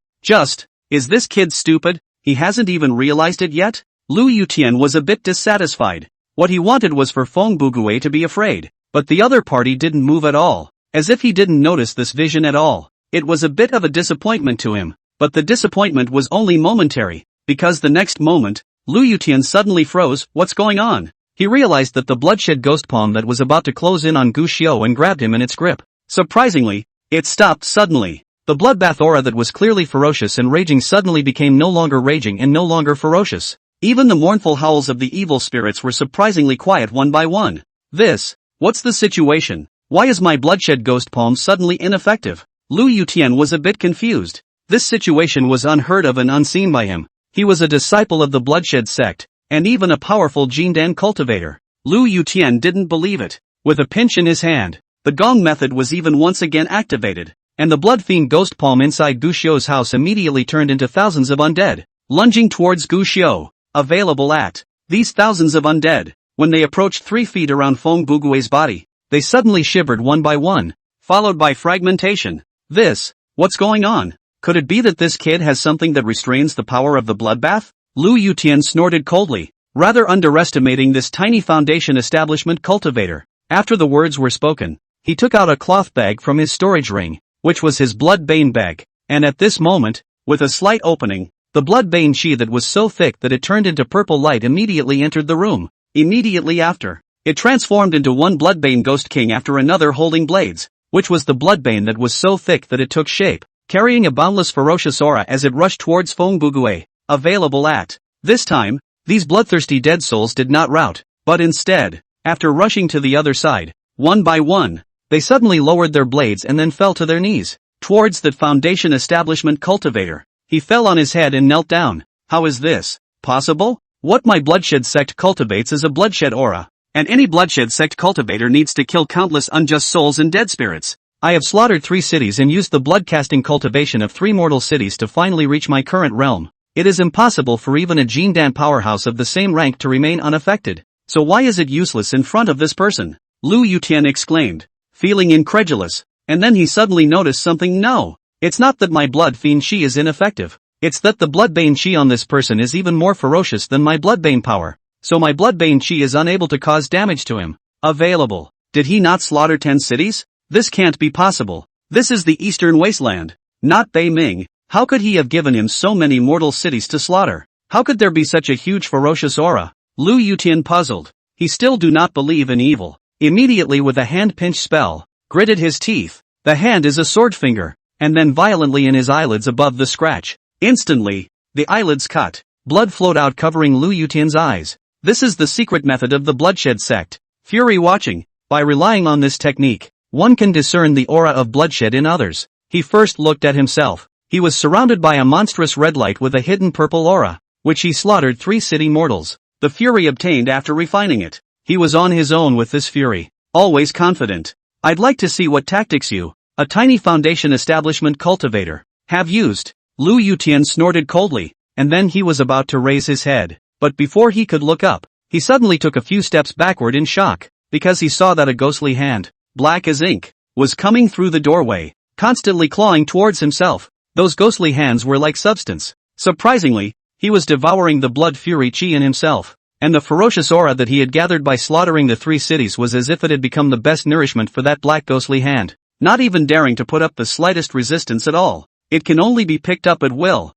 Is this kid stupid? He hasn't even realized it yet? Lu Yutian was a bit dissatisfied. What he wanted was for Feng Bugue to be afraid, but the other party didn't move at all, as if he didn't notice this vision at all. It was a bit of a disappointment to him, but the disappointment was only momentary, because the next moment, Lu Yutian suddenly froze. What's going on? He realized that the bloodshed ghost palm that was about to close in on Gu Xiu and grabbed him in its grip. Surprisingly, it stopped suddenly. The bloodbath aura that was clearly ferocious and raging suddenly became no longer raging and no longer ferocious. Even the mournful howls of the evil spirits were surprisingly quiet one by one. What's the situation? Why is my bloodshed ghost palm suddenly ineffective? Lu Yutian was a bit confused. This situation was unheard of and unseen by him. He was a disciple of the bloodshed sect, and even a powerful Jindan cultivator. Lu Yutian didn't believe it. With a pinch in his hand, the gong method was even once again activated, and the blood fiend ghost palm inside Gu Xiu's house immediately turned into thousands of undead, lunging towards Gu Xiu. Available at. These thousands of undead, when they approached 3 feet around Feng Bugue's body, they suddenly shivered one by one, followed by fragmentation. What's going on? Could it be that this kid has something that restrains the power of the bloodbath? Lu Yutian snorted coldly, rather underestimating this tiny foundation establishment cultivator. After the words were spoken, he took out a cloth bag from his storage ring, which was his blood-bane bag, and at this moment, with a slight opening, the blood-bane chi that was so thick that it turned into purple light immediately entered the room. Immediately after, It transformed into one bloodbane ghost king after another holding blades, which was the bloodbane that was so thick that it took shape, carrying a boundless ferocious aura as it rushed towards Feng Bugue, available at. This time, these bloodthirsty dead souls did not rout, but instead, after rushing to the other side, one by one, they suddenly lowered their blades and then fell to their knees, towards that Foundation establishment cultivator. He fell on his head and knelt down. How is this possible? What my bloodshed sect cultivates is a bloodshed aura, and any bloodshed sect cultivator needs to kill countless unjust souls and dead spirits. I have slaughtered 3 cities and used the blood-casting cultivation of 3 mortal cities to finally reach my current realm. It is impossible for even a Jindan powerhouse of the same rank to remain unaffected. So why is it useless in front of this person? Lu Yutian exclaimed, feeling incredulous, and then he suddenly noticed something. No, it's not that my blood fiend chi is ineffective. It's that the bloodbane chi on this person is even more ferocious than my bloodbane power. So my bloodbane chi is unable to cause damage to him. Available. Did he not slaughter 10 cities? This can't be possible. This is the Eastern Wasteland, not Beiming. How could he have given him so many mortal cities to slaughter? How could there be such a huge ferocious aura? Lu Yutian puzzled. He still do not believe in evil. Immediately with a hand pinch spell, gritted his teeth. The hand is a sword finger, and then violently in his eyelids above the scratch. Instantly, the eyelids cut. Blood flowed out covering Lu Yutian's eyes. This is the secret method of the bloodshed sect. Fury watching. By relying on this technique, one can discern the aura of bloodshed in others. He first looked at himself. He was surrounded by a monstrous red light with a hidden purple aura, which he slaughtered 3 city mortals. The fury obtained after refining it. He was on his own with this fury, always confident. I'd like to see what tactics you, a tiny Foundation establishment cultivator, have used. Lu Yutian snorted coldly, and then he was about to raise his head. But before he could look up, he suddenly took a few steps backward in shock, because he saw that a ghostly hand, black as ink, was coming through the doorway, constantly clawing towards himself. Those ghostly hands were like substance. Surprisingly, he was devouring the blood fury chi in himself, and the ferocious aura that he had gathered by slaughtering the 3 cities was as if it had become the best nourishment for that black ghostly hand, not even daring to put up the slightest resistance at all. It can only be picked up at will.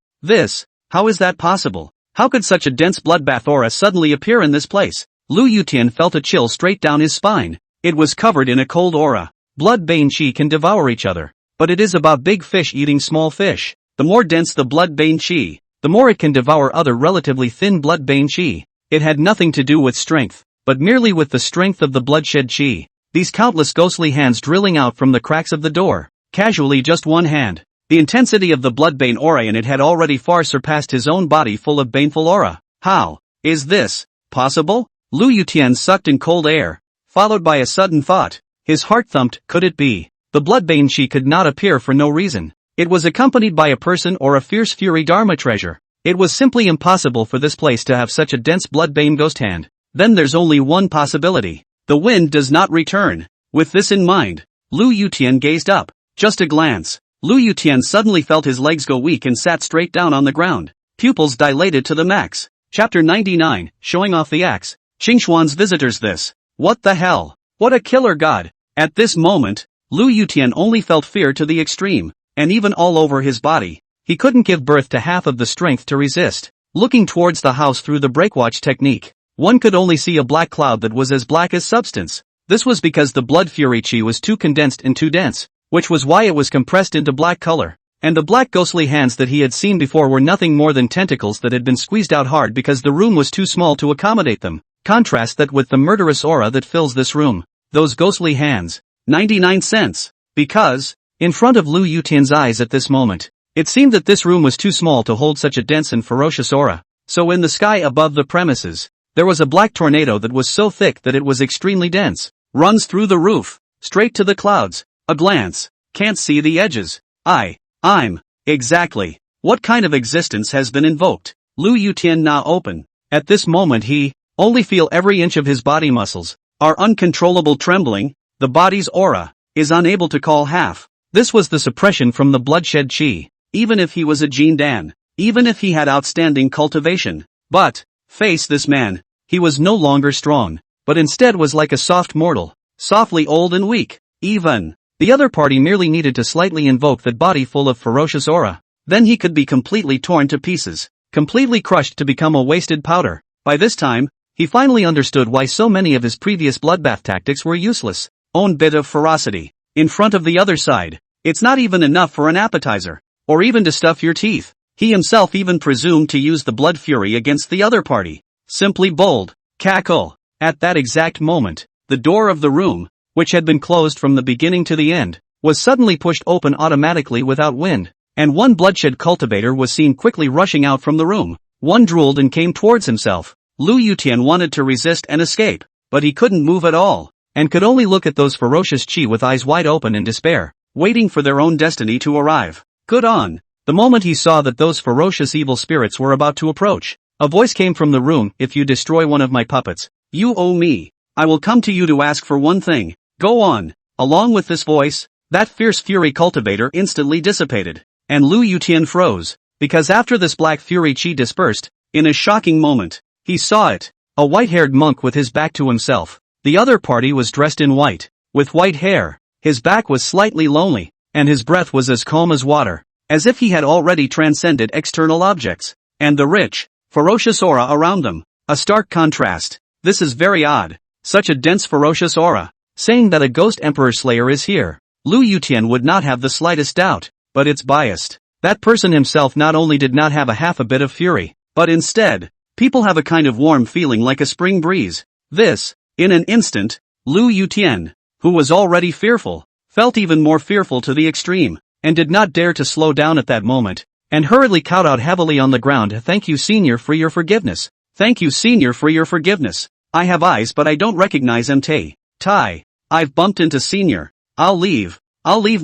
How is that possible? How could such a dense bloodbath aura suddenly appear in this place? Lu Yutian felt a chill straight down his spine. It was covered in a cold aura. Blood-bane chi can devour each other, but it is about big fish eating small fish. The more dense the blood-bane chi, the more it can devour other relatively thin blood-bane chi. It had nothing to do with strength, but merely with the strength of the bloodshed chi. These countless ghostly hands drilling out from the cracks of the door. Casually just one hand. The intensity of the bloodbane aura in it had already far surpassed his own body full of baneful aura. How is this possible? Lu Yutian sucked in cold air, followed by a sudden thought. His heart thumped. Could it be? The bloodbane chi could not appear for no reason. It was accompanied by a person or a fierce fury dharma treasure. It was simply impossible for this place to have such a dense bloodbane ghost hand. Then there's only one possibility. The wind does not return. With this in mind, Lu Yutian gazed up. Just a glance. Lu Yutian suddenly felt his legs go weak and sat straight down on the ground. Pupils dilated to the max. Chapter 99, Showing Off the Axe. Qingxuan's visitors. This. What the hell? What a killer god. At this moment, Lu Yutian only felt fear to the extreme, and even all over his body. He couldn't give birth to half of the strength to resist. Looking towards the house through the breakwatch technique, one could only see a black cloud that was as black as substance. This was because the blood fury chi was too condensed and too dense, which was why it was compressed into black color. And the black ghostly hands that he had seen before were nothing more than tentacles that had been squeezed out hard because the room was too small to accommodate them. Contrast that with the murderous aura that fills this room. Those ghostly hands. 99 cents. Because, in front of Lu Yutian's eyes at this moment, it seemed that this room was too small to hold such a dense and ferocious aura. So in the sky above the premises, there was a black tornado that was so thick that it was extremely dense. Runs through the roof, straight to the clouds. A glance. Can't see the edges. I'm. Exactly. What kind of existence has been invoked? Lu Yutian now open. At this moment he, only feel every inch of his body muscles, are uncontrollable trembling. The body's aura, is unable to call half. This was the suppression from the bloodshed chi. Even if he was a Jindan, even if he had outstanding cultivation. But, face this man, he was no longer strong, but instead was like a soft mortal, softly old and weak. Even, the other party merely needed to slightly invoke that body full of ferocious aura. Then he could be completely torn to pieces, completely crushed to become a wasted powder. By this time, He finally understood why so many of his previous bloodbath tactics were useless. Own bit of ferocity. In front of the other side. It's not even enough for an appetizer. Or even to stuff your teeth. He himself even presumed to use the blood fury against the other party. Simply bold. Cackle. At that exact moment, the door of the room, which had been closed from the beginning to the end, was suddenly pushed open automatically without wind, and one bloodshed cultivator was seen quickly rushing out from the room. One drooled and came towards himself. Lu Yutian wanted to resist and escape, but he couldn't move at all, and could only look at those ferocious chi with eyes wide open in despair, waiting for their own destiny to arrive. Good on. The moment he saw that those ferocious evil spirits were about to approach, a voice came from the room. If you destroy one of my puppets, you owe me. I will come to you to ask for one thing. Go on. Along with this voice, that fierce fury cultivator instantly dissipated, and Lu Yutian froze, because after this black fury chi dispersed, in a shocking moment, he saw it. A white-haired monk with his back to himself. The other party was dressed in white, with white hair. His back was slightly lonely, and his breath was as calm as water, as if he had already transcended external objects, and the rich, ferocious aura around them. A stark contrast. This is very odd. Such a dense ferocious aura, saying that a ghost emperor slayer is here. Lu Yutian would not have the slightest doubt, but it's biased. That person himself not only did not have half a bit of fury, but instead, people have a kind of warm feeling like a spring breeze. This, in an instant, Lu Yutian, who was already fearful, felt even more fearful to the extreme, and did not dare to slow down at that moment, and hurriedly cowed out heavily on the ground. Thank you, senior, for your forgiveness. Thank you, senior, for your forgiveness. I have eyes but I don't recognize MT. Tai. I've bumped into senior. I'll leave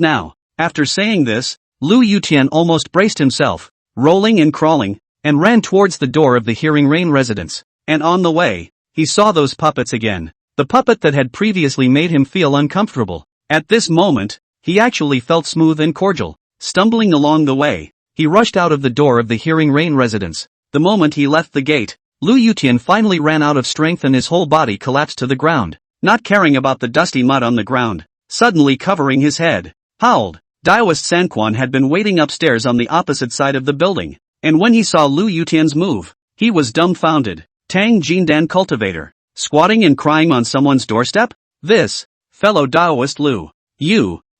now. After saying this, Lu Yutian almost braced himself, rolling and crawling, and ran towards the door of the Hearing Rain residence. And on the way, he saw those puppets again. The puppet that had previously made him feel uncomfortable. At this moment, he actually felt smooth and cordial. Stumbling along the way, he rushed out of the door of the Hearing Rain residence. The moment he left the gate, Lu Yutian finally ran out of strength and his whole body collapsed to the ground, not caring about the dusty mud on the ground, suddenly covering his head. Howled. Daoist Sanquan had been waiting upstairs on the opposite side of the building, and when he saw Lu Yutian's move, he was dumbfounded. Tang Jindan cultivator, squatting and crying on someone's doorstep? This, fellow Daoist Lu,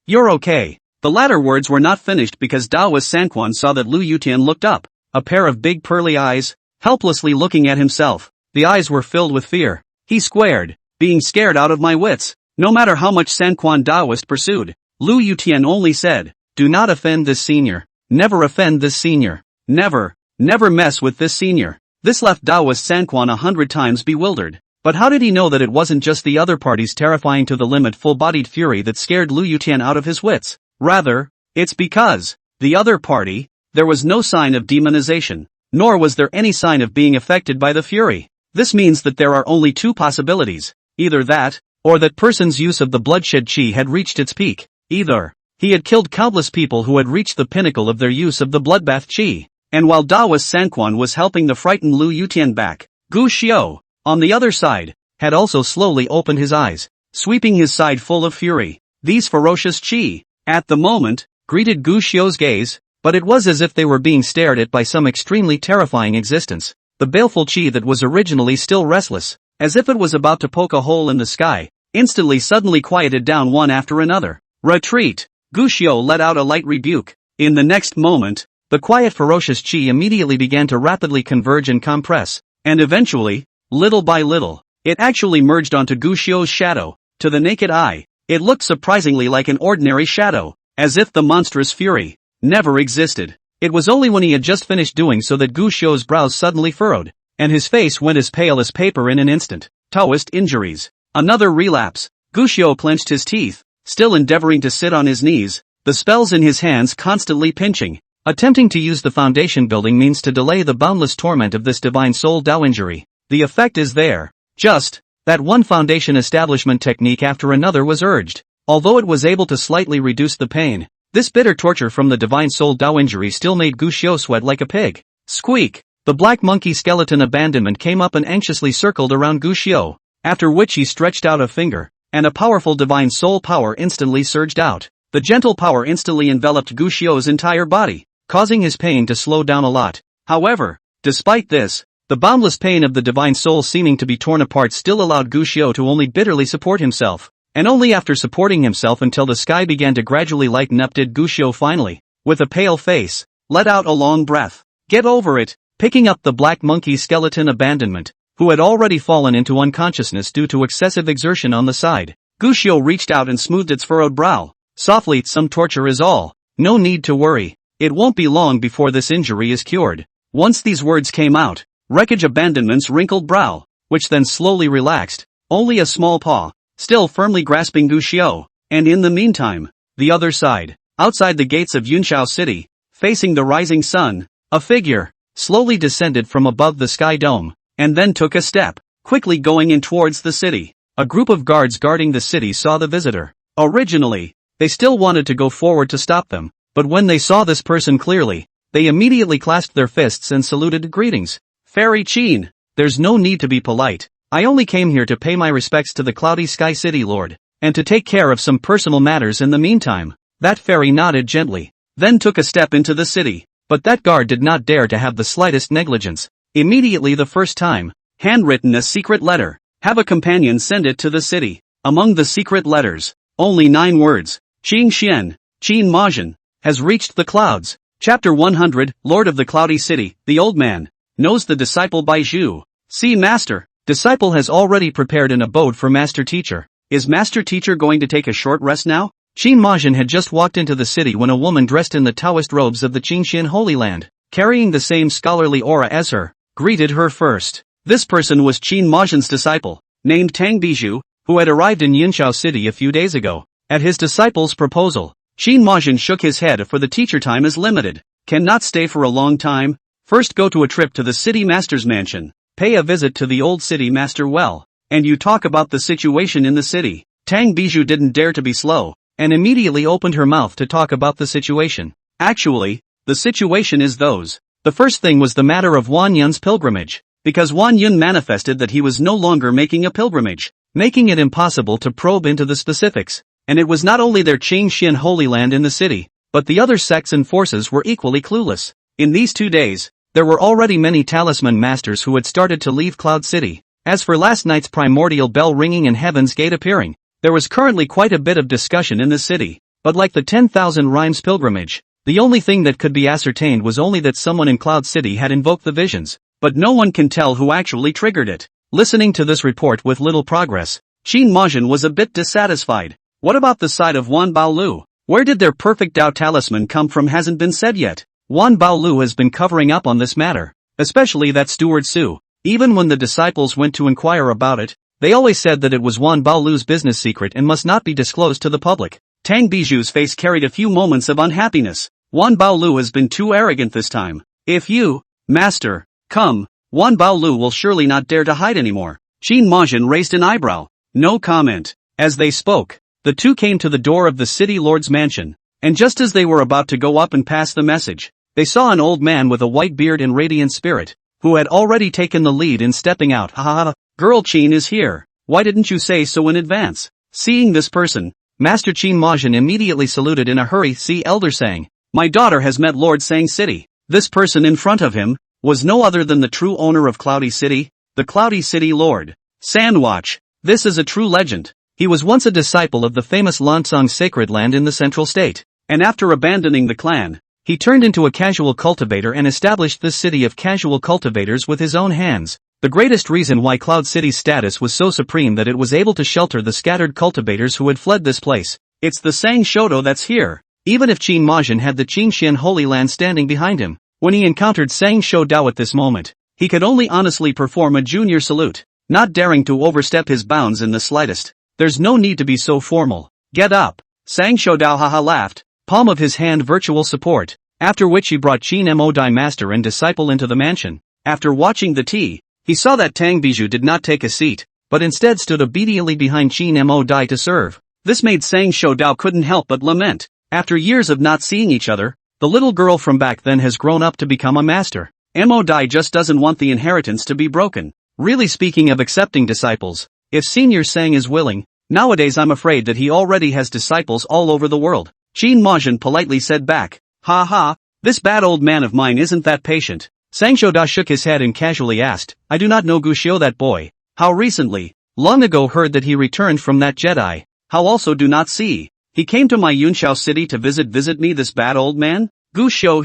you're okay. The latter words were not finished because Daoist Sanquan saw that Lu Yutian looked up, a pair of big pearly eyes, helplessly looking at himself. The eyes were filled with fear. He squared, being scared out of my wits. No matter how much Sanquan Daoist pursued, Lu Yutian only said, do not offend this senior. Never offend this senior. Never mess with this senior. This left Daoist Sanquan 100 times bewildered. But how did he know that it wasn't just the other party's terrifying to the limit full-bodied fury that scared Lu Yutian out of his wits? Rather, it's because, the other party, there was no sign of demonization, nor was there any sign of being affected by the fury. This means that there are only two possibilities. Either that, or that person's use of the bloodshed chi had reached its peak. Either, he had killed countless people who had reached the pinnacle of their use of the bloodbath chi, and while Daoist Sanquan was helping the frightened Lu Yutian back, Gu Xiao, on the other side, had also slowly opened his eyes, sweeping his side full of fury. These ferocious chi, at the moment, greeted Gu Xiao's gaze, but it was as if they were being stared at by some extremely terrifying existence. The baleful chi that was originally still restless, as if it was about to poke a hole in the sky, instantly suddenly quieted down one after another. Retreat! Gu Xiao let out a light rebuke. In the next moment, the quiet ferocious chi immediately began to rapidly converge and compress, and eventually, little by little, it actually merged onto Gu Xiao's shadow. To the naked eye, it looked surprisingly like an ordinary shadow, as if the monstrous fury never existed. It was only when he had just finished doing so that Gu Xiao's brows suddenly furrowed, and his face went as pale as paper in an instant. Taoist injuries. Another relapse. Gu Xiao clenched his teeth, still endeavoring to sit on his knees, the spells in his hands constantly pinching. Attempting to use the foundation building means to delay the boundless torment of this divine soul Dao injury. The effect is there. Just that one foundation establishment technique after another was urged. Although it was able to slightly reduce the pain, this bitter torture from the divine soul Dao injury still made Gu Xiao sweat like a pig. Squeak! The black monkey skeleton abandonment came up and anxiously circled around Gu Xiao, after which he stretched out a finger, and a powerful divine soul power instantly surged out. The gentle power instantly enveloped Gu Xiao's entire body, causing his pain to slow down a lot. However, despite this, The boundless pain of the divine soul seeming to be torn apart still allowed Guxiu to only bitterly support himself. And only after supporting himself until the sky began to gradually lighten up did Guxiu finally, with a pale face, let out a long breath. Get over it. Picking up the black monkey skeleton abandonment, who had already fallen into unconsciousness due to excessive exertion on the side, Guxiu reached out and smoothed its furrowed brow. Softly, some torture is all. No need to worry. It won't be long before this injury is cured. Once these words came out, Wreckage Abandonment's wrinkled brow, which then slowly relaxed, only a small paw, still firmly grasping Guxiu, and in the meantime, the other side, outside the gates of Yunshao City, facing the rising sun, a figure, slowly descended from above the sky dome, and then took a step, quickly going in towards the city. A group of guards guarding the city saw the visitor. Originally, they still wanted to go forward to stop them, but when they saw this person clearly, they immediately clasped their fists and saluted. Greetings, Fairy Qin. There's no need to be polite. I only came here to pay my respects to the Cloudy Sky City Lord, and to take care of some personal matters in the meantime. That fairy nodded gently, then took a step into the city. But that guard did not dare to have the slightest negligence. Immediately the first time, handwritten a secret letter, have a companion send it to the city. Among the secret letters, only 9 words, Qing Xian, Qin Majin, has reached the clouds. Chapter 100, Lord of the Cloudy City, the old man, knows the disciple by Zhu. See Master, disciple has already prepared an abode for Master Teacher. Is Master Teacher going to take a short rest now? Qin Majin had just walked into the city when a woman dressed in the Taoist robes of the Qingxian Holy Land, carrying the same scholarly aura as her, greeted her first. This person was Qin Majin's disciple, named Tang Bijou, who had arrived in Yunshao City a few days ago. At his disciple's proposal, Qin Majin shook his head, for the teacher time is limited, cannot stay for a long time. First go to a trip to the city master's mansion, pay a visit to the old city master well, and you talk about the situation in the city. Tang Bijou didn't dare to be slow, and immediately opened her mouth to talk about the situation. Actually, the situation is those. The first thing was the matter of Wan Yun's pilgrimage, because Wan Yun manifested that he was no longer making a pilgrimage, making it impossible to probe into the specifics, and it was not only their Qingxian Holy Land in the city, but the other sects and forces were equally clueless. In these 2 days, there were already many talisman masters who had started to leave Cloud City. As for last night's primordial bell ringing and Heaven's Gate appearing, there was currently quite a bit of discussion in the city, but like the 10,000 Rhymes pilgrimage, the only thing that could be ascertained was only that someone in Cloud City had invoked the visions, but no one can tell who actually triggered it. Listening to this report with little progress, Qin Majin was a bit dissatisfied. What about the side of Wan Baolu? Where did their perfect Dao talisman come from hasn't been said yet. Wan Baolu has been covering up on this matter, especially that steward Su. Even when the disciples went to inquire about it, they always said that it was Wan Baolu's business secret and must not be disclosed to the public. Tang Bijou's face carried a few moments of unhappiness. Wan Baolu has been too arrogant this time. If you, Master, come, Wan Baolu will surely not dare to hide anymore. Qin Majin raised an eyebrow. No comment. As they spoke, the two came to the door of the city lord's mansion, and just as they were about to go up and pass the message, they saw an old man with a white beard and radiant spirit, who had already taken the lead in stepping out. Ha ha ha, girl Qin is here. Why didn't you say so in advance? Seeing this person, Master Qin Majin immediately saluted in a hurry. See Elder Sang, my daughter has met Lord Sang City. This person in front of him was no other than the true owner of Cloudy City, the Cloudy City Lord. Sandwatch. This is a true legend. He was once a disciple of the famous Lancang sacred land in the central state, and after abandoning the clan, he turned into a casual cultivator and established this city of casual cultivators with his own hands. The greatest reason why Cloud City's status was so supreme that it was able to shelter the scattered cultivators who had fled this place. It's the Sang Shodo that's here. Even if Qin Majin had the Qingxian Holy Land standing behind him, when he encountered Sang Shoudao at this moment, he could only honestly perform a junior salute, not daring to overstep his bounds in the slightest. There's no need to be so formal. Get up. Sang Shoudao haha laughed, palm of his hand virtual support, after which he brought Qin Mo Dai master and disciple into the mansion. After watching the tea, he saw that Tang Bijou did not take a seat, but instead stood obediently behind Qin Mo Dai to serve. This made Sang Shoudao couldn't help but lament. After years of not seeing each other, the little girl from back then has grown up to become a master. Mo Dai just doesn't want the inheritance to be broken. Really, speaking of accepting disciples, if Senior Sang is willing, nowadays I'm afraid that he already has disciples all over the world. Qin Majin politely said back, ha ha, this bad old man of mine isn't that patient. Sang Shoda shook his head and casually asked, I do not know Gushio that boy. How recently? Long ago heard that he returned from that Jedi. How also do not see. He came to my Yunshao city to visit me this bad old man? Gushio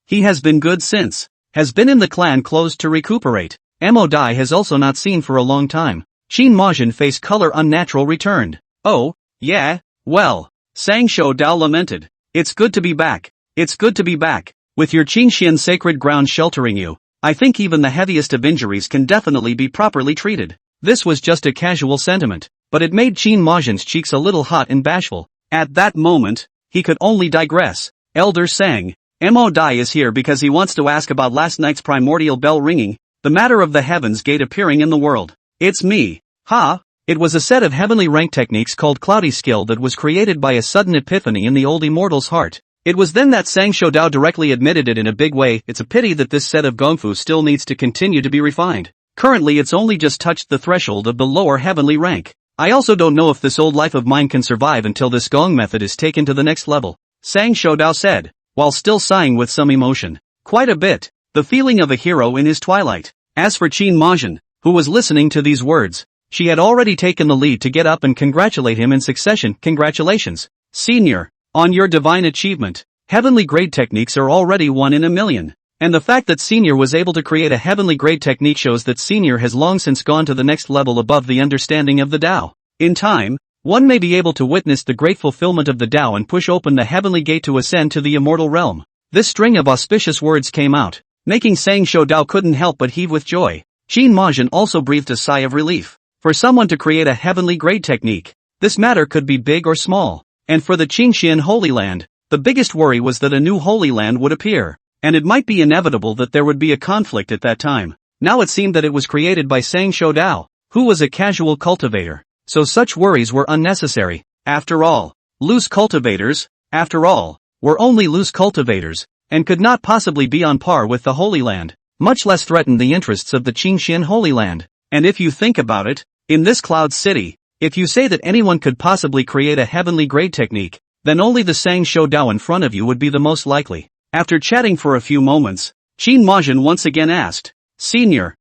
he has been good since. Has been in the clan closed to recuperate. Mo Dai has also not seen for a long time. Qin Majin face color unnatural returned. Oh, yeah, well. Sang Shoda lamented. It's good to be back. It's good to be back. With your Qinxian sacred ground sheltering you, I think even the heaviest of injuries can definitely be properly treated. This was just a casual sentiment, but it made Qin Majin's cheeks a little hot and bashful. At that moment, he could only digress. Elder Sang, Mo Dai is here because he wants to ask about last night's primordial bell ringing, the matter of the heavens gate appearing in the world. It's me. Ha! It was a set of heavenly rank techniques called Cloudy Skill that was created by a sudden epiphany in the old immortal's heart. It was then that Sang Shoudao directly admitted it in a big way. It's a pity that this set of gongfu still needs to continue to be refined. Currently it's only just touched the threshold of the lower heavenly rank. I also don't know if this old life of mine can survive until this gong method is taken to the next level. Sang Shoudao said, while still sighing with some emotion. Quite a bit. The feeling of a hero in his twilight. As for Qin Majin, who was listening to these words, she had already taken the lead to get up and congratulate him in succession. Congratulations, Senior, on your divine achievement. Heavenly grade techniques are already 1 in a million. And the fact that Senior was able to create a heavenly grade technique shows that Senior has long since gone to the next level above the understanding of the Tao. In time, one may be able to witness the great fulfillment of the Tao and push open the heavenly gate to ascend to the immortal realm. This string of auspicious words came out, making Sang Shoudao couldn't help but heave with joy. Qin Majin also breathed a sigh of relief. For someone to create a heavenly grade technique, this matter could be big or small. And for the Qingxian Holy Land, the biggest worry was that a new Holy Land would appear, and it might be inevitable that there would be a conflict at that time. Now it seemed that it was created by Sang Shoudao, who was a casual cultivator, so such worries were unnecessary. After all, loose cultivators, were only loose cultivators, and could not possibly be on par with the Holy Land, much less threaten the interests of the Qingxian Holy Land. And if you think about it, in this Cloud City, if you say that anyone could possibly create a heavenly grade technique, then only the Sang Shoudao in front of you would be the most likely. After chatting for a few moments, Qin Majin once again asked, Senior,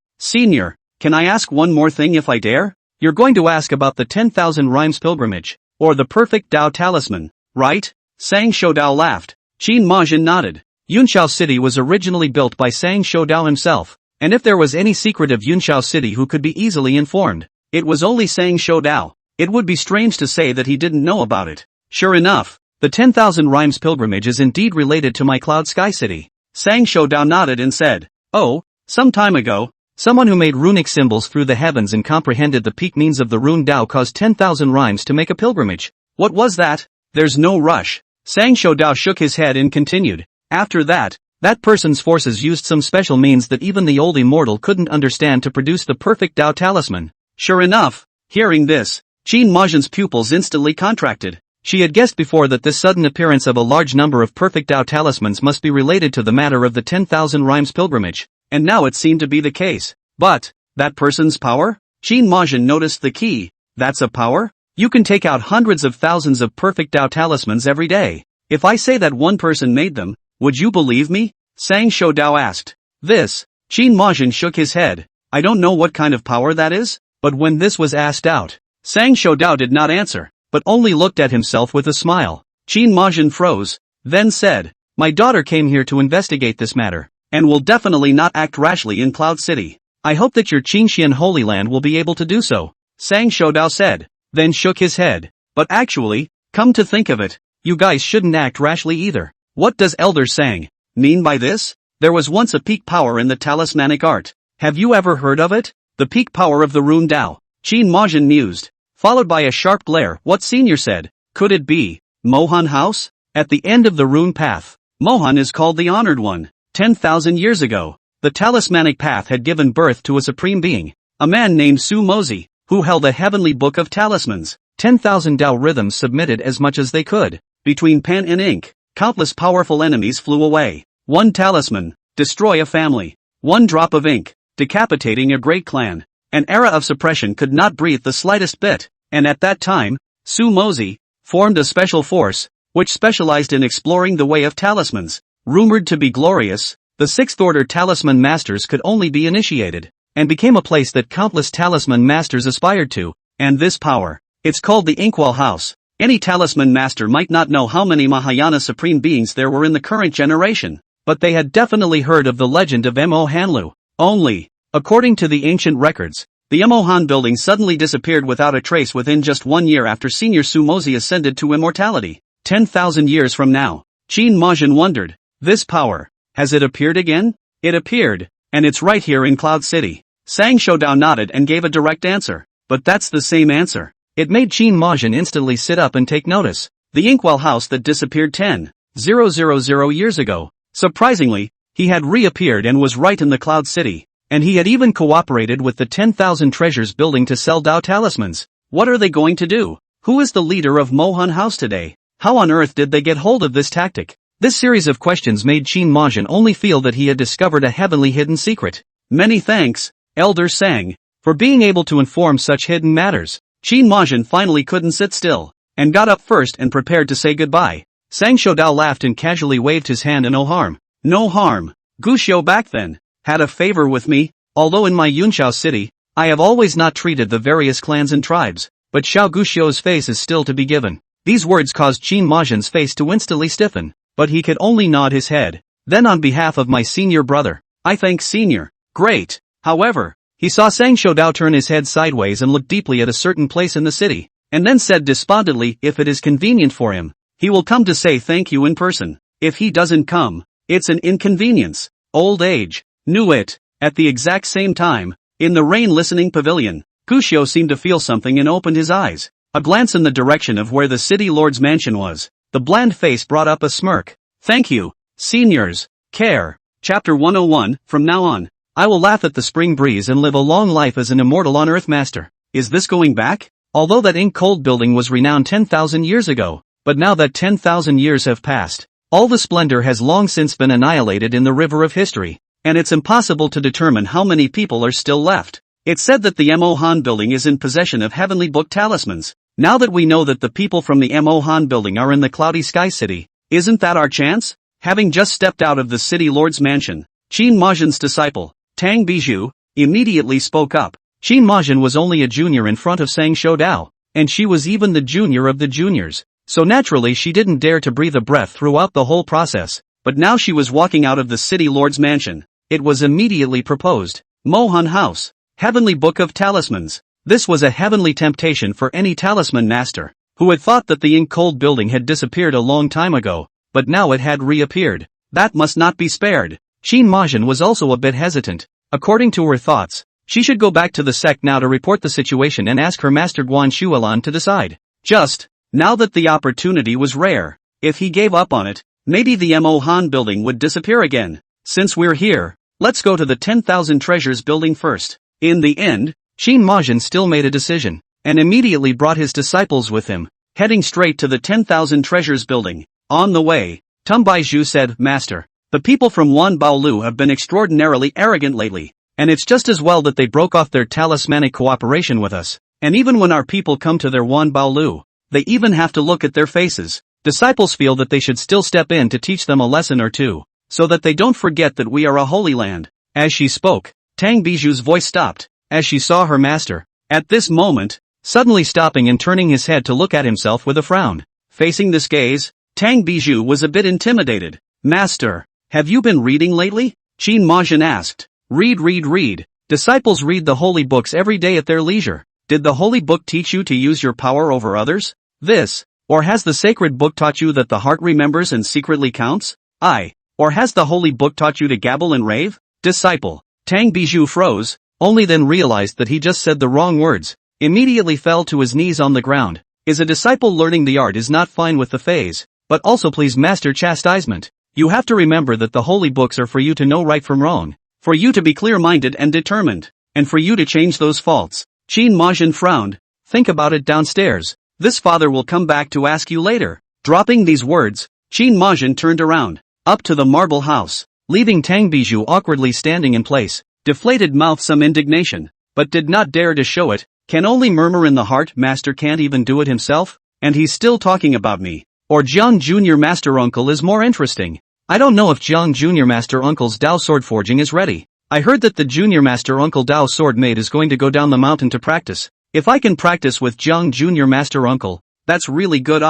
can I ask one more thing if I dare? You're going to ask about the 10,000 Rhymes pilgrimage, or the perfect Tao talisman, right? Sang Shoudao laughed. Qin Majin nodded. Yunshao City was originally built by Sang Shoudao himself, and if there was any secret of Yunshao City who could be easily informed, it was only Sang Shoudao. It would be strange to say that he didn't know about it. Sure enough, the 10,000 Rhymes pilgrimage is indeed related to my Cloud Sky City. Sang Shoudao nodded and said, oh, some time ago, someone who made runic symbols through the heavens and comprehended the peak means of the rune Tao caused 10,000 rhymes to make a pilgrimage. What was that? There's no rush. Sang Shoudao shook his head and continued. After that, that person's forces used some special means that even the old immortal couldn't understand to produce the perfect Tao talisman. Sure enough, hearing this, Qin Majin's pupils instantly contracted. She had guessed before that this sudden appearance of a large number of perfect Tao talismans must be related to the matter of the 10,000 Rhymes pilgrimage, and now it seemed to be the case. But, that person's power? Qin Majin noticed the key. That's a power? You can take out hundreds of thousands of perfect Tao talismans every day. If I say that one person made them, would you believe me? Sang Shoudao asked. This, Qin Majin shook his head. I don't know what kind of power that is, but when this was asked out, Sang Shoudao did not answer, but only looked at himself with a smile. Qin Majin froze, then said, my daughter came here to investigate this matter, and will definitely not act rashly in Cloud City. I hope that your Qingxian Holy Land will be able to do so, Sang Shoudao said, then shook his head. But actually, come to think of it, you guys shouldn't act rashly either. What does Elder Sang mean by this? There was once a peak power in the talismanic art. Have you ever heard of it? The peak power of the rune Tao. Qin Majin mused, followed by a sharp glare. What Senior said? Could it be Mohan House? At the end of the rune path, Mohan is called the Honored One. 10,000 years ago, the talismanic path had given birth to a supreme being, a man named Su Mozi, who held a heavenly book of talismans. 10,000 Tao rhythms submitted as much as they could. Between pen and ink, countless powerful enemies flew away. One talisman, destroy a family. One drop of ink, decapitating a great clan. An era of suppression could not breathe the slightest bit, and at that time, Su Mozi formed a special force, which specialized in exploring the way of talismans. Rumored to be glorious, the sixth order talisman masters could only be initiated, and became a place that countless talisman masters aspired to, and this power. It's called the Inkwell House. Any talisman master might not know how many Mahayana supreme beings there were in the current generation, but they had definitely heard of the legend of Mo Hanlu. Only, according to the ancient records, the Mohan building suddenly disappeared without a trace within just 1 year after Senior Sumozi ascended to immortality. 10,000 years from now, Qin Majin wondered, this power, has it appeared again? It appeared, and it's right here in Cloud City. Sang Shoudao nodded and gave a direct answer, but that's the same answer. It made Qin Majin instantly sit up and take notice. The Inkwell house that disappeared 10,000 years ago. Surprisingly, he had reappeared and was right in the Cloud City, and he had even cooperated with the 10,000 treasures building to sell Dao talismans. What are they going to do? Who is the leader of Mohan House today? How on earth did they get hold of this tactic? This series of questions made Qin Majin only feel that he had discovered a heavenly hidden secret. Many thanks, Elder Sang, for being able to inform such hidden matters. Qin Majin finally couldn't sit still, and got up first and prepared to say goodbye. Sang Shoudao laughed and casually waved his hand in no harm. No harm. Guxiu back then had a favor with me, although in my Yunxiao city, I have always not treated the various clans and tribes, but Xiao Guxiu's face is still to be given. These words caused Qin Majin's face to instantly stiffen, but he could only nod his head. Then on behalf of my senior brother, I thank senior. Great. However, he saw Sang Shoudao turn his head sideways and look deeply at a certain place in the city, and then said despondently if it is convenient for him, he will come to say thank you in person. If he doesn't come, it's an inconvenience. Old age. Knew it. At the exact same time, in the rain listening pavilion, Guxiu seemed to feel something and opened his eyes. A glance in the direction of where the city lord's mansion was. The bland face brought up a smirk. Thank you, seniors. Care. Chapter 101, from now on, I will laugh at the spring breeze and live a long life as an immortal on Earth Master. Is this going back? Although that ink cold building was renowned 10,000 years ago, but now that 10,000 years have passed, all the splendor has long since been annihilated in the river of history, and it's impossible to determine how many people are still left. It's said that the Mohan building is in possession of heavenly book talismans. Now that we know that the people from the Mohan building are in the cloudy sky city, isn't that our chance? Having just stepped out of the city lord's mansion, Qin Majin's disciple, Tang Bijou, immediately spoke up. Qin Majin was only a junior in front of Sang Shoudao, and she was even the junior of the juniors, so naturally she didn't dare to breathe a breath throughout the whole process. But now she was walking out of the city lord's mansion. It was immediately proposed. Mohan House. Heavenly Book of Talismans. This was a heavenly temptation for any talisman master, who had thought that the ink cold building had disappeared a long time ago, but now it had reappeared. That must not be spared. Qin Majin was also a bit hesitant. According to her thoughts, she should go back to the sect now to report the situation and ask her master Guan Shualan to decide. Just, now that the opportunity was rare, if he gave up on it, maybe the Mohan building would disappear again. Since we're here, let's go to the 10,000 treasures building first. In the end, Qin Majin still made a decision, and immediately brought his disciples with him, heading straight to the 10,000 treasures building. On the way, Tumbaiju said, Master, the people from Wan Baolu have been extraordinarily arrogant lately, and it's just as well that they broke off their talismanic cooperation with us, and even when our people come to their Wan Baolu, they even have to look at their faces. Disciples feel that they should still step in to teach them a lesson or two, so that they don't forget that we are a holy land. As she spoke, Tang Bijou's voice stopped, as she saw her master, at this moment, suddenly stopping and turning his head to look at himself with a frown. Facing this gaze, Tang Bijou was a bit intimidated. Master, have you been reading lately? Qin Majin asked. Read. Disciples read the holy books every day at their leisure. Did the holy book teach you to use your power over others? This, or has the sacred book taught you that the heart remembers and secretly counts? Or has the holy book taught you to gabble and rave? Disciple. Tang Bijou froze, only then realized that he just said the wrong words, immediately fell to his knees on the ground. Is a disciple learning the art is not fine with the phase, but also please master chastisement. You have to remember that the holy books are for you to know right from wrong, for you to be clear-minded and determined, and for you to change those faults. Qin Majin frowned. Think about it downstairs. This father will come back to ask you later. Dropping these words, Qin Majin turned around, up to the marble house, leaving Tang Bijou awkwardly standing in place, deflated mouth some indignation, but did not dare to show it, can only murmur in the heart, master can't even do it himself, and he's still talking about me. Or Jian Junior Master Uncle is more interesting. I don't know if Jiang Junior Master Uncle's Dao sword forging is ready. I heard that the Junior Master Uncle Dao sword mate is going to go down the mountain to practice. If I can practice with Jiang Junior Master Uncle, that's really good.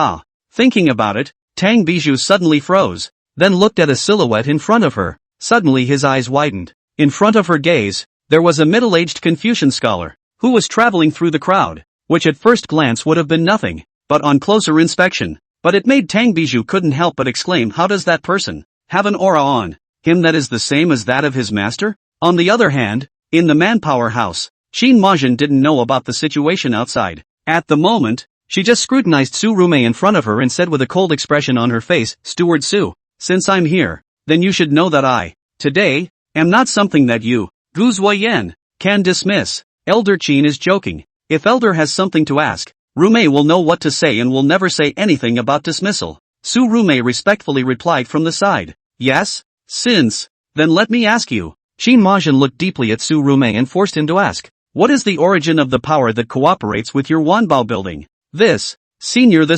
Thinking about it, Tang Bijou suddenly froze, then looked at a silhouette in front of her. Suddenly his eyes widened. In front of her gaze, there was a middle-aged Confucian scholar, who was traveling through the crowd, which at first glance would have been nothing, but on closer inspection. But it made Tang Bijou couldn't help but exclaim, how does that person have an aura on him that is the same as that of his master? On the other hand, in the manpower house, Qin Majin didn't know about the situation outside. At the moment, she just scrutinized Su Rumei in front of her and said with a cold expression on her face, Steward Su, since I'm here, then you should know that I, today, am not something that you, Gu Zuoyan, can dismiss. Elder Qin is joking. If Elder has something to ask, Rumei will know what to say and will never say anything about dismissal. Su Rumei respectfully replied from the side. Yes? Since, then let me ask you. Qin Majin looked deeply at Su Rumei and forced him to ask, what is the origin of the power that cooperates with your Wanbao building? This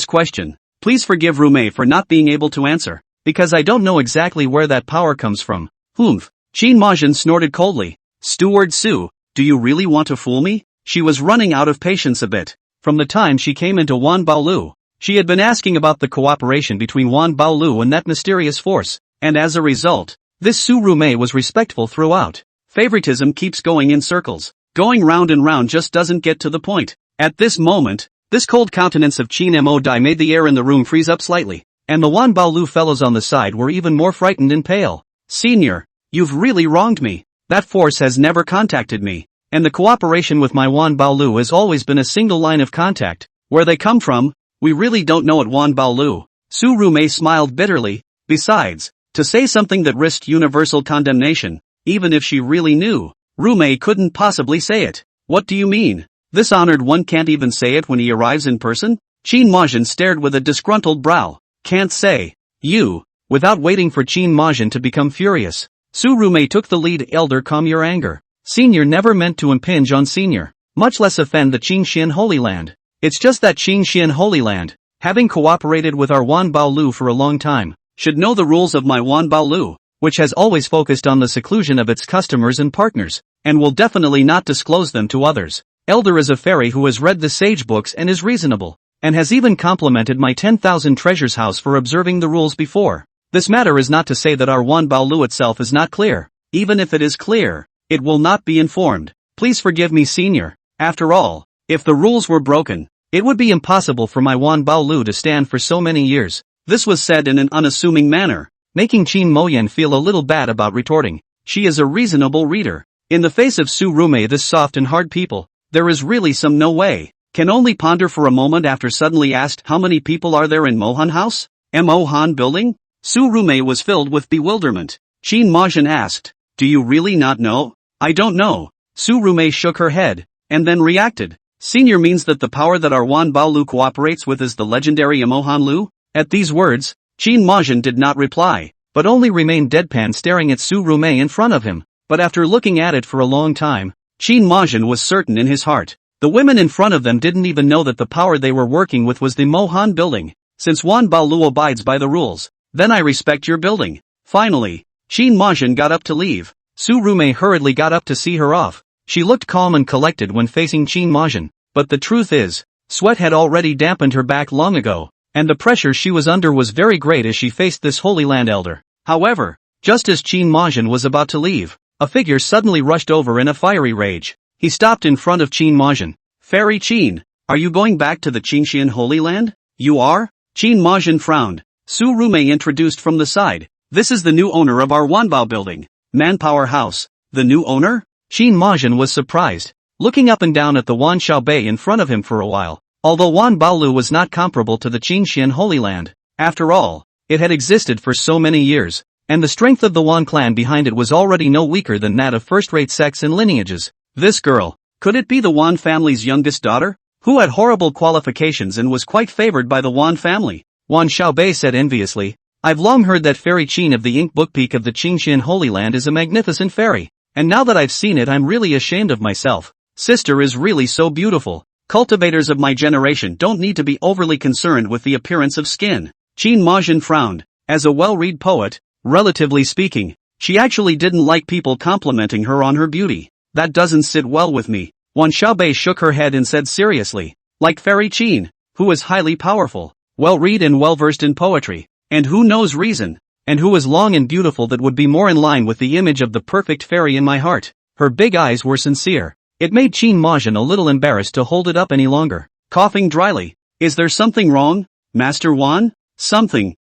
question. Please forgive Rumei for not being able to answer, because I don't know exactly where that power comes from. Humph. Qin Majin snorted coldly. Steward Su, do you really want to fool me? She was running out of patience a bit. From the time she came into Wanbao Lu, she had been asking about the cooperation between Wanbao Lu and that mysterious force, and as a result, this Su Rumei was respectful throughout. Favoritism keeps going in circles. Going round and round just doesn't get to the point. At this moment, this cold countenance of Qin Mo Dai made the air in the room freeze up slightly, and the Wanbao Lu fellows on the side were even more frightened and pale. Senior, you've really wronged me. That force has never contacted me, and the cooperation with my Wanbao Lu has always been a single line of contact. Where they come from, we really don't know at Wanbao Lu. Su Rumei smiled bitterly. Besides, to say something that risked universal condemnation, even if she really knew, Rumei couldn't possibly say it. What do you mean? This honored one can't even say it when he arrives in person? Qin Majin stared with a disgruntled brow. Can't say. You. Without waiting for Qin Majin to become furious, Su Rumei took the lead. Elder, calm your anger. Senior never meant to impinge on Senior, much less offend the Qingxian Holy Land. It's just that Qingxian Holy Land, having cooperated with our Wanbao Lu for a long time, should know the rules of my Wanbao Lu, which has always focused on the seclusion of its customers and partners, and will definitely not disclose them to others. Elder is a fairy who has read the sage books and is reasonable, and has even complimented my 10,000 treasures house for observing the rules before. This matter is not to say that our Wanbao Lu itself is not clear. Even if it is clear, it will not be informed. Please forgive me, Senior. After all, if the rules were broken, it would be impossible for my Wanbao Lu to stand for so many years. This was said in an unassuming manner, making Qin Moyan feel a little bad about retorting. She is a reasonable reader. In the face of Su Rumei, this soft and hard people, there is really some no way. Can only ponder for a moment after suddenly asked, how many people are there in Mohan House? Mohan Building? Su Rumei was filled with bewilderment. Qin Majin asked, do you really not know? I don't know. Su Rumei shook her head, and then reacted. Senior means that the power that our Wanbao Lu cooperates with is the legendary Mohan Lu? At these words, Qin Majin did not reply, but only remained deadpan staring at Su Rumei in front of him. But after looking at it for a long time, Qin Majin was certain in his heart. The women in front of them didn't even know that the power they were working with was the Mohan Building. Since Wanbao Lu abides by the rules, then I respect your building. Finally, Qin Majin got up to leave. Su Rumei hurriedly got up to see her off. She looked calm and collected when facing Qin Majin, but the truth is, sweat had already dampened her back long ago, and the pressure she was under was very great as she faced this Holy Land elder. However, just as Qin Majin was about to leave, a figure suddenly rushed over in a fiery rage. He stopped in front of Qin Majin. Fairy Qin, are you going back to the Qingxian Holy Land? You are? Qin Majin frowned. Su Rumei introduced from the side. This is the new owner of our Wanbao building. Manpower House. The new owner? Qin Majin was surprised, looking up and down at the Wan Xiaobei in front of him for a while. Although Wanbao Lu was not comparable to the Qingxian Holy Land, after all, it had existed for so many years, and the strength of the Wan clan behind it was already no weaker than that of first-rate sects and lineages. This girl, could it be the Wan family's youngest daughter, who had horrible qualifications and was quite favored by the Wan family? Wan Xiaobei said enviously, I've long heard that Fairy Qin of the Ink Book Peak of the Qingxian Holy Land is a magnificent fairy, and now that I've seen it I'm really ashamed of myself. Sister is really so beautiful. Cultivators of my generation don't need to be overly concerned with the appearance of skin. Qin Majin frowned. As a well-read poet, Relatively speaking, she actually didn't like people complimenting her on her beauty. That doesn't sit well with me. Wan Xiaobei shook her head and said seriously. Like Fairy Qin, who is highly powerful, well-read and well-versed in poetry, and who knows reason, and who is long and beautiful, that would be more in line with the image of the perfect fairy in my heart. Her big eyes were sincere. It made Qin Majin a little embarrassed to hold it up any longer. Coughing dryly. Is there something wrong, Master Wan? Something.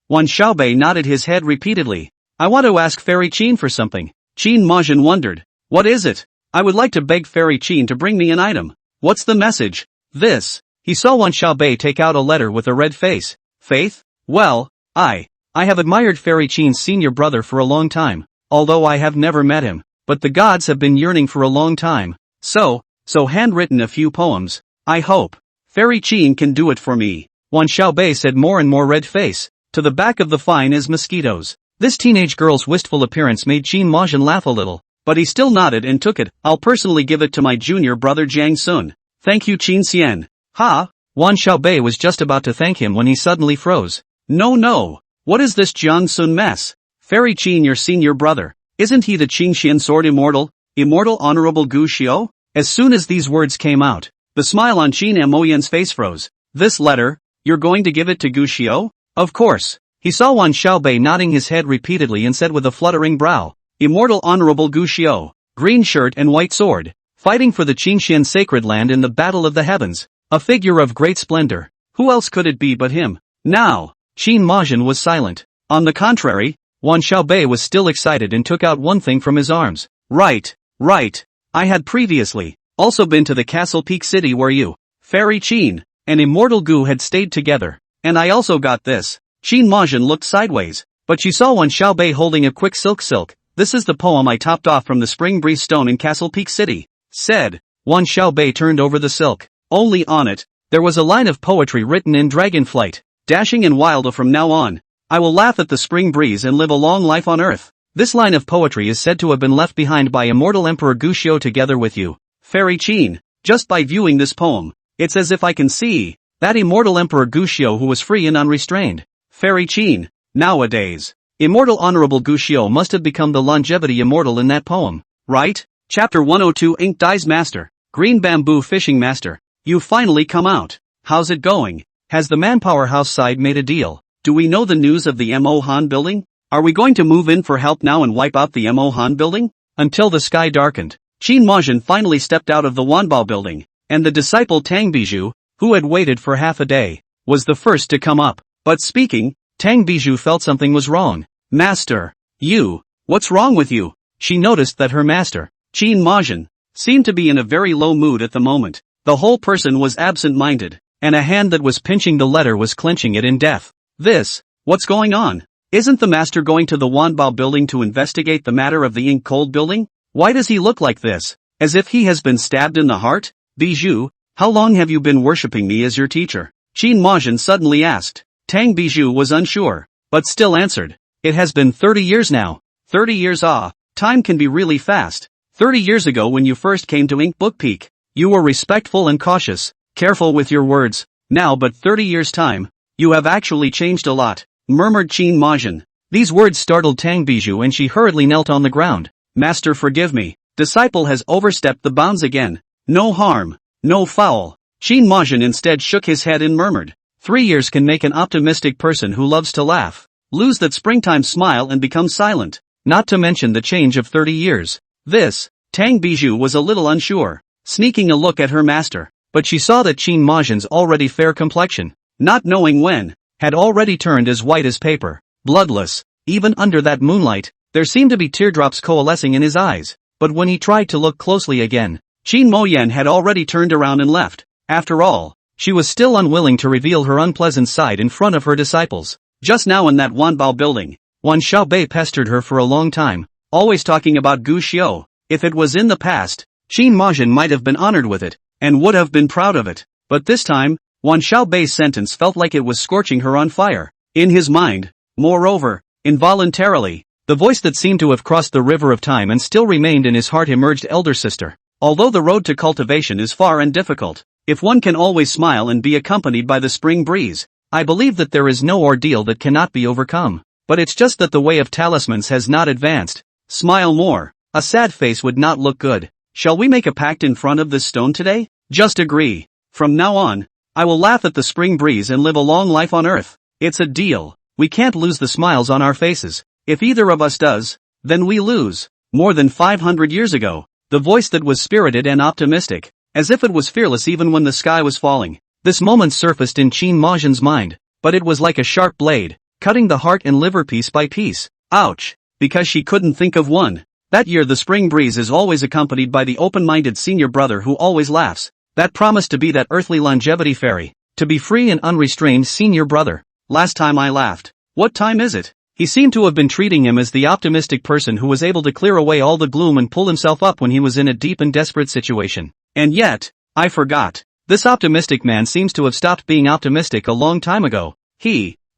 Wan Xiaobei nodded his head repeatedly. I want to ask Fairy Qin for something. Qin Majin wondered. What is it? I would like to beg Fairy Qin to bring me an item. What's the message? This. He saw Wan Xiaobei take out a letter with a red face. Faith? Well, I have admired Fairy Qin's senior brother for a long time, although I have never met him, but the gods have been yearning for a long time. So handwritten a few poems. I hope Fairy Qin can do it for me. Wan Xiaobei said, more and more red face. To the back of the fine as mosquitoes. This teenage girl's wistful appearance made Qin Majin laugh a little, but he still nodded and took it. I'll personally give it to my junior brother Jiang Sun. Thank you, Qin Xian. Ha! Wan Xiaobei was just about to thank him when he suddenly froze. No. What is this Jiang Sun mess? Fairy Qin, your senior brother. Isn't he the Qingxian sword immortal? Immortal Honorable Gu Xiao? As soon as these words came out, the smile on Qin Moyan's face froze. This letter? You're going to give it to Gu Xiao? Of course. He saw Wan Xiaobei nodding his head repeatedly and said with a fluttering brow. Immortal Honorable Gu Xiao, green shirt and white sword, fighting for the Qingxian sacred land in the battle of the heavens. A figure of great splendor. Who else could it be but him? Now, Qin Majin was silent. On the contrary, Wan Xiaobei was still excited and took out one thing from his arms. Right. I had previously also been to the castle Peak City where you, Fairy Qin, and Immortal Gu had stayed together. And I also got this. Qin Majin looked sideways, but she saw Wan Xiaobei holding a quick silk. This is the poem I topped off from the spring breeze stone in Castle Peak City, said. Wan Xiaobei turned over the silk. Only on it, there was a line of poetry written in dragon flight. Dashing and wild from now on, I will laugh at the spring breeze and live a long life on earth. This line of poetry is said to have been left behind by immortal Emperor Gu Xiao together with you, Fairy Qin. Just by viewing this poem, it's as if I can see that immortal Emperor Gu Xiao who was free and unrestrained. Fairy Qin. Nowadays, immortal Honorable Gu Xiao must have become the longevity immortal in that poem, right? Chapter 102 Ink Dyes Master, Green Bamboo Fishing Master. You've finally come out. How's it going? Has the Manpower House side made a deal? Do we know the news of the Mo Han building? Are we going to move in for help now and wipe out the Mo Han building? Until the sky darkened, Qin Majin finally stepped out of the Wanbao building, and the disciple Tang Bijou, who had waited for half a day, was the first to come up. But speaking, Tang Bijou felt something was wrong. Master, what's wrong with you? She noticed that her master, Qin Majin, seemed to be in a very low mood at the moment. The whole person was absent-minded, and a hand that was pinching the letter was clenching it in death. What's going on? Isn't the master going to the Wanbao building to investigate the matter of the Ink Cold building? Why does he look like this? As if he has been stabbed in the heart? Bijou, how long have you been worshipping me as your teacher? Qin Majin suddenly asked. Tang Bijou was unsure, but still answered. It has been 30 years now. 30 years time can be really fast. 30 years ago when you first came to Ink Book Peak, you were respectful and cautious, careful with your words. Now but 30 years time, you have actually changed a lot, murmured Qin Majin. These words startled Tang Bijou and she hurriedly knelt on the ground. Master, forgive me. Disciple has overstepped the bounds again. No harm, no foul. Qin Majin instead shook his head and murmured. 3 years can make an optimistic person who loves to laugh lose that springtime smile and become silent, not to mention the change of 30 years. Tang Bijou was a little unsure, sneaking a look at her master, but she saw that Qin Majin's already fair complexion, not knowing when, had already turned as white as paper, bloodless. Even under that moonlight, there seemed to be teardrops coalescing in his eyes, but when he tried to look closely again, Qin Moyan had already turned around and left. After all, she was still unwilling to reveal her unpleasant side in front of her disciples. Just now in that Wanbao building, Wan Xiaobei pestered her for a long time, always talking about Gu Xiao. If it was in the past, Qin Majin might have been honored with it, and would have been proud of it. But this time, Wan Xiaobei's sentence felt like it was scorching her on fire. In his mind, moreover, involuntarily, the voice that seemed to have crossed the river of time and still remained in his heart emerged. Elder sister, although the road to cultivation is far and difficult, if one can always smile and be accompanied by the spring breeze, I believe that there is no ordeal that cannot be overcome. but it's just that the way of talismans has not advanced. Smile more. A sad face would not look good. Shall we make a pact in front of this stone today? Just agree. From now on, I will laugh at the spring breeze and live a long life on earth. It's a deal. We can't lose the smiles on our faces. If either of us does, then we lose. More than 500 years ago, the voice that was spirited and optimistic, as if it was fearless even when the sky was falling. This moment surfaced in Qin Majian's mind, but it was like a sharp blade, cutting the heart and liver piece by piece. Ouch! Because she couldn't think of one. That year the spring breeze is always accompanied by the open-minded senior brother who always laughs. That promised to be that earthly longevity fairy, to be free and unrestrained senior brother. Last time I laughed. What time is it? He seemed to have been treating him as the optimistic person who was able to clear away all the gloom and pull himself up when he was in a deep and desperate situation. And yet, I forgot. This optimistic man seems to have stopped being optimistic a long time ago.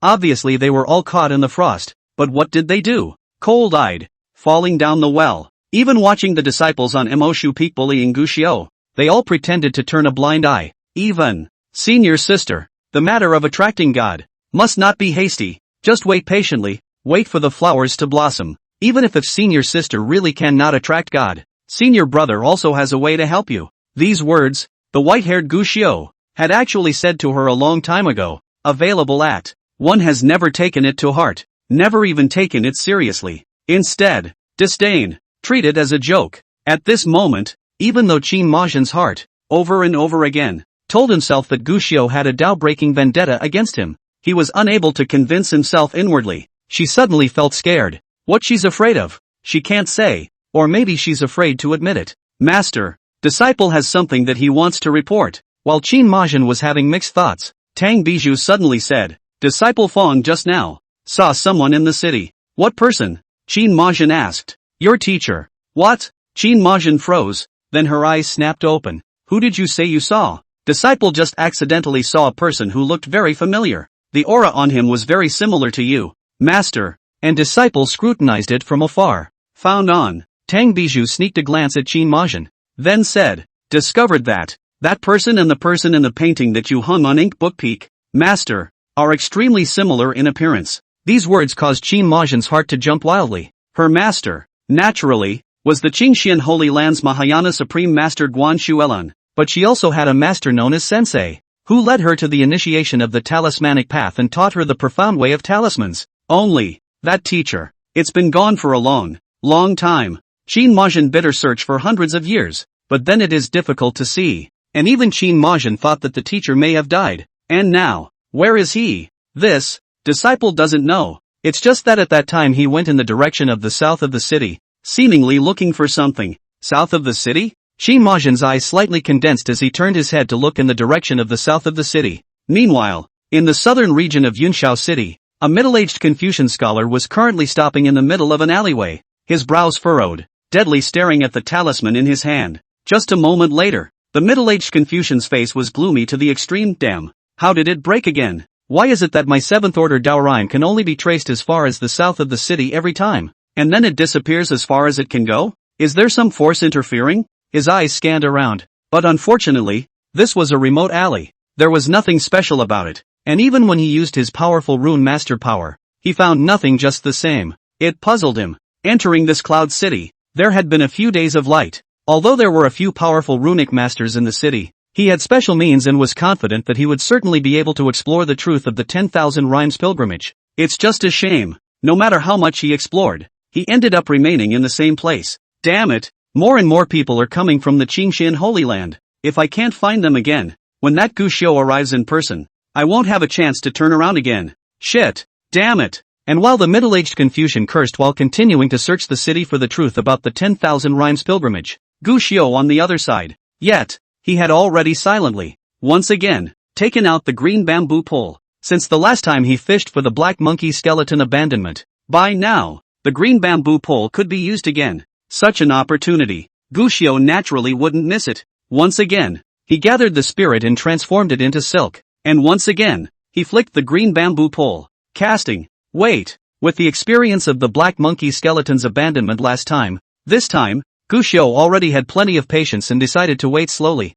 Obviously they were all caught in the frost, but what did they do? Cold-eyed, falling down the well. Even watching the disciples on Moshu Peak bullying Guxiao, they all pretended to turn a blind eye. Even senior sister, the matter of attracting God, must not be hasty. Just wait patiently, wait for the flowers to blossom. Even if senior sister really cannot attract God, senior brother also has a way to help you. These words, the white-haired Guxiao had actually said to her a long time ago, available at. One has never taken it to heart, never even taken it seriously. Instead, disdain, treat it as a joke. At this moment, even though Qin Majian's heart, over and over again, told himself that Guxiao had a Tao-breaking vendetta against him, he was unable to convince himself inwardly. She suddenly felt scared. What she's afraid of, she can't say, or maybe she's afraid to admit it. Master, disciple has something that he wants to report. While Qin Majian was having mixed thoughts, Tang Bijou suddenly said, Disciple Fong just now saw someone in the city. What person? Qin Majian asked. Your teacher. What? Qin Majian froze, then her eyes snapped open. Who did you say you saw? Disciple just accidentally saw a person who looked very familiar. The aura on him was very similar to you, Master, and disciple scrutinized it from afar. Found on. Tang Bijou sneaked a glance at Qin Majian, then said, discovered that person and the person in the painting that you hung on Ink Book Peak, Master, are extremely similar in appearance. These words caused Qin Majian's heart to jump wildly. Her master, naturally, was the Qingxian Holy Land's Mahayana Supreme Master Guan Shuelan, but she also had a master known as Sensei, who led her to the initiation of the talismanic path and taught her the profound way of talismans. Only, that teacher, it's been gone for a long, long time. Qin Majian bid her search for hundreds of years, but then it is difficult to see, and even Qin Majian thought that the teacher may have died. And now, where is he? This disciple doesn't know. It's just that at that time he went in the direction of the south of the city, seemingly looking for something. South of the city? Qin Majian's eyes slightly condensed as he turned his head to look in the direction of the south of the city. Meanwhile, in the southern region of Yunshao City, a middle-aged Confucian scholar was currently stopping in the middle of an alleyway, his brows furrowed, deadly staring at the talisman in his hand. Just a moment later, the middle-aged Confucian's face was gloomy to the extreme. Damn, how did it break again? Why is it that my seventh-order Daorain can only be traced as far as the south of the city every time, and then it disappears as far as it can go? Is there some force interfering? His eyes scanned around, but unfortunately, this was a remote alley. There was nothing special about it, and even when he used his powerful rune master power, he found nothing just the same. It puzzled him. Entering this cloud city, there had been a few days of light. Although there were a few powerful runic masters in the city, he had special means and was confident that he would certainly be able to explore the truth of the 10,000 Rhymes pilgrimage. It's just a shame, no matter how much he explored, he ended up remaining in the same place. Damn it, more and more people are coming from the Qingxian Holy Land. If I can't find them again, when that Guxiao arrives in person, I won't have a chance to turn around again. Shit, damn it. And while the middle-aged Confucian cursed while continuing to search the city for the truth about the 10,000 Rhymes pilgrimage, Guxiao on the other side, yet, he had already silently, once again, taken out the green bamboo pole. Since the last time he fished for the black monkey skeleton abandonment, by now, the green bamboo pole could be used again. Such an opportunity, Guxiao naturally wouldn't miss it. Once again, he gathered the spirit and transformed it into silk, and once again, he flicked the green bamboo pole, casting. Wait, with the experience of the black monkey skeleton's abandonment last time, this time, Guxiao already had plenty of patience and decided to wait slowly.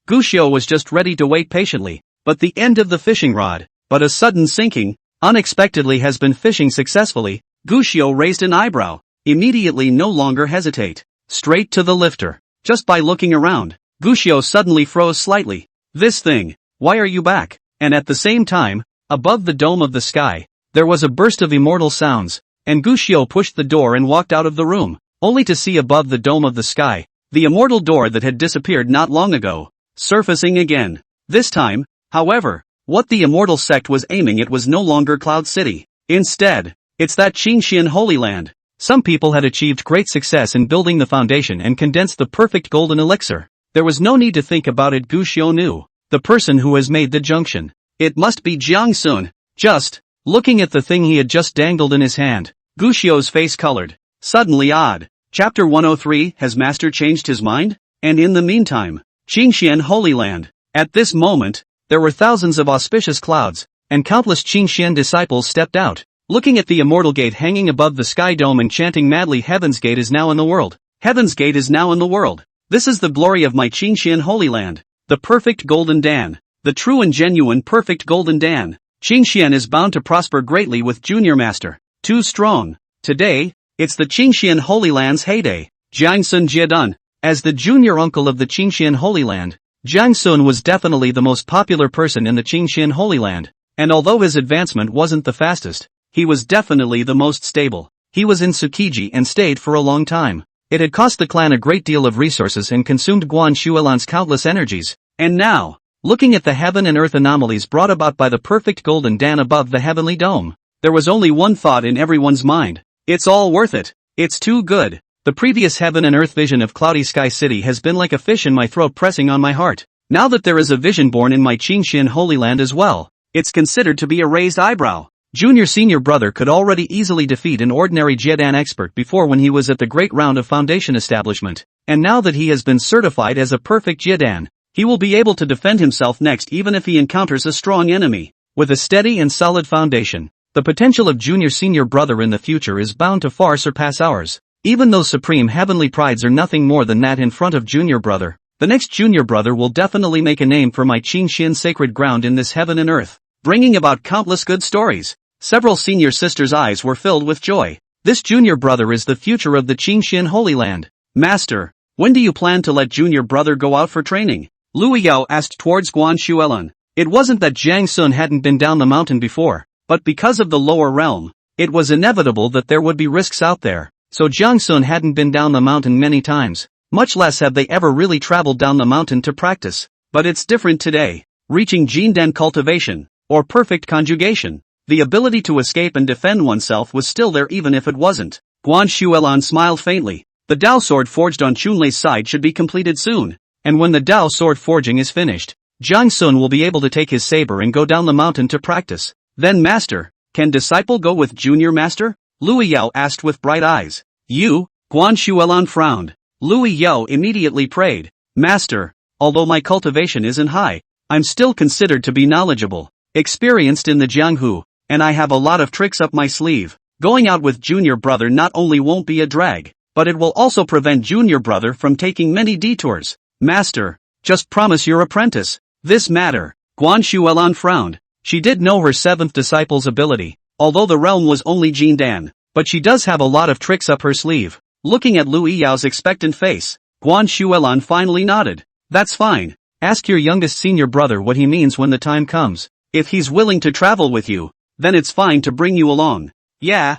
Guxiao was just ready to wait patiently, but the end of the fishing rod, but a sudden sinking, unexpectedly has been fishing successfully. Gushio raised an eyebrow. Immediately no longer hesitate. Straight to the lifter. Just by looking around, Gushio suddenly froze slightly. This thing, why are you back? And at the same time, above the dome of the sky, there was a burst of immortal sounds, and Gushio pushed the door and walked out of the room, only to see above the dome of the sky, the immortal door that had disappeared not long ago, surfacing again. This time, however, what the immortal sect was aiming at was no longer Cloud City. Instead, it's that Qingxian Holy Land. Some people had achieved great success in building the foundation and condensed the perfect golden elixir. There was no need to think about it. Gushio knew. The person who has made the junction. It must be Jiang Sun. Just, looking at the thing he had just dangled in his hand, Gushio's face colored. Suddenly odd. Chapter 103, has Master changed his mind? And in the meantime, Qingxian Holy Land. At this moment, there were thousands of auspicious clouds, and countless Qingxian disciples stepped out, looking at the immortal gate hanging above the sky dome and chanting madly, Heaven's Gate is now in the world. Heaven's Gate is now in the world. This is the glory of my Qingxian Holy Land. The perfect golden Dan. The true and genuine perfect golden Dan. Qingxian is bound to prosper greatly with Junior Master. Too strong. Today, it's the Qingxian Holy Land's heyday. Jiang Sun Jiedun. As the junior uncle of the Qingxian Holy Land, Jiang Sun was definitely the most popular person in the Qingxian Holy Land, and although his advancement wasn't the fastest, he was definitely the most stable. He was in Tsukiji and stayed for a long time. It had cost the clan a great deal of resources and consumed Guan Shuelan's countless energies. And now, looking at the heaven and earth anomalies brought about by the perfect golden Dan above the heavenly dome, there was only one thought in everyone's mind. It's all worth it. It's too good. The previous heaven and earth vision of Cloudy Sky City has been like a fish in my throat pressing on my heart. Now that there is a vision born in my Qingxian Holy Land as well, it's considered to be a raised eyebrow. Junior senior brother could already easily defeat an ordinary Jiedan expert before when he was at the great round of foundation establishment, and now that he has been certified as a perfect Jiedan, he will be able to defend himself next even if he encounters a strong enemy. With a steady and solid foundation, the potential of junior senior brother in the future is bound to far surpass ours. Even though supreme heavenly prides are nothing more than that in front of junior brother, the next junior brother will definitely make a name for my Qingxian sacred ground in this heaven and earth, bringing about countless good stories. Several senior sisters' eyes were filled with joy. This junior brother is the future of the Qingxian Holy Land. Master, when do you plan to let junior brother go out for training? Lu Yao asked towards Guan Shuelan. It wasn't that Jiang Sun hadn't been down the mountain before, but because of the lower realm, it was inevitable that there would be risks out there. So Jiang Sun hadn't been down the mountain many times, much less have they ever really traveled down the mountain to practice. But it's different today. Reaching Jindan cultivation, or perfect conjugation. The ability to escape and defend oneself was still there even if it wasn't. Guan Shuelan smiled faintly. The Dao sword forged on Chunlei's side should be completed soon, and when the Dao sword forging is finished, Jiang Sun will be able to take his saber and go down the mountain to practice. Then Master, can disciple go with Junior Master? Lu Yao asked with bright eyes. You? Guan Shuelan frowned. Lu Yao immediately prayed. Master, although my cultivation isn't high, I'm still considered to be knowledgeable, experienced in the Jianghu, and I have a lot of tricks up my sleeve. Going out with junior brother not only won't be a drag, but it will also prevent junior brother from taking many detours. Master, just promise your apprentice. This matter. Guan Shuelan frowned. She did know her seventh disciple's ability, although the realm was only Jindan, but she does have a lot of tricks up her sleeve. Looking at Lu Yao's expectant face, Guan Shuelan finally nodded. That's fine. Ask your youngest senior brother what he means when the time comes. If he's willing to travel with you, then it's fine to bring you along. Yeah.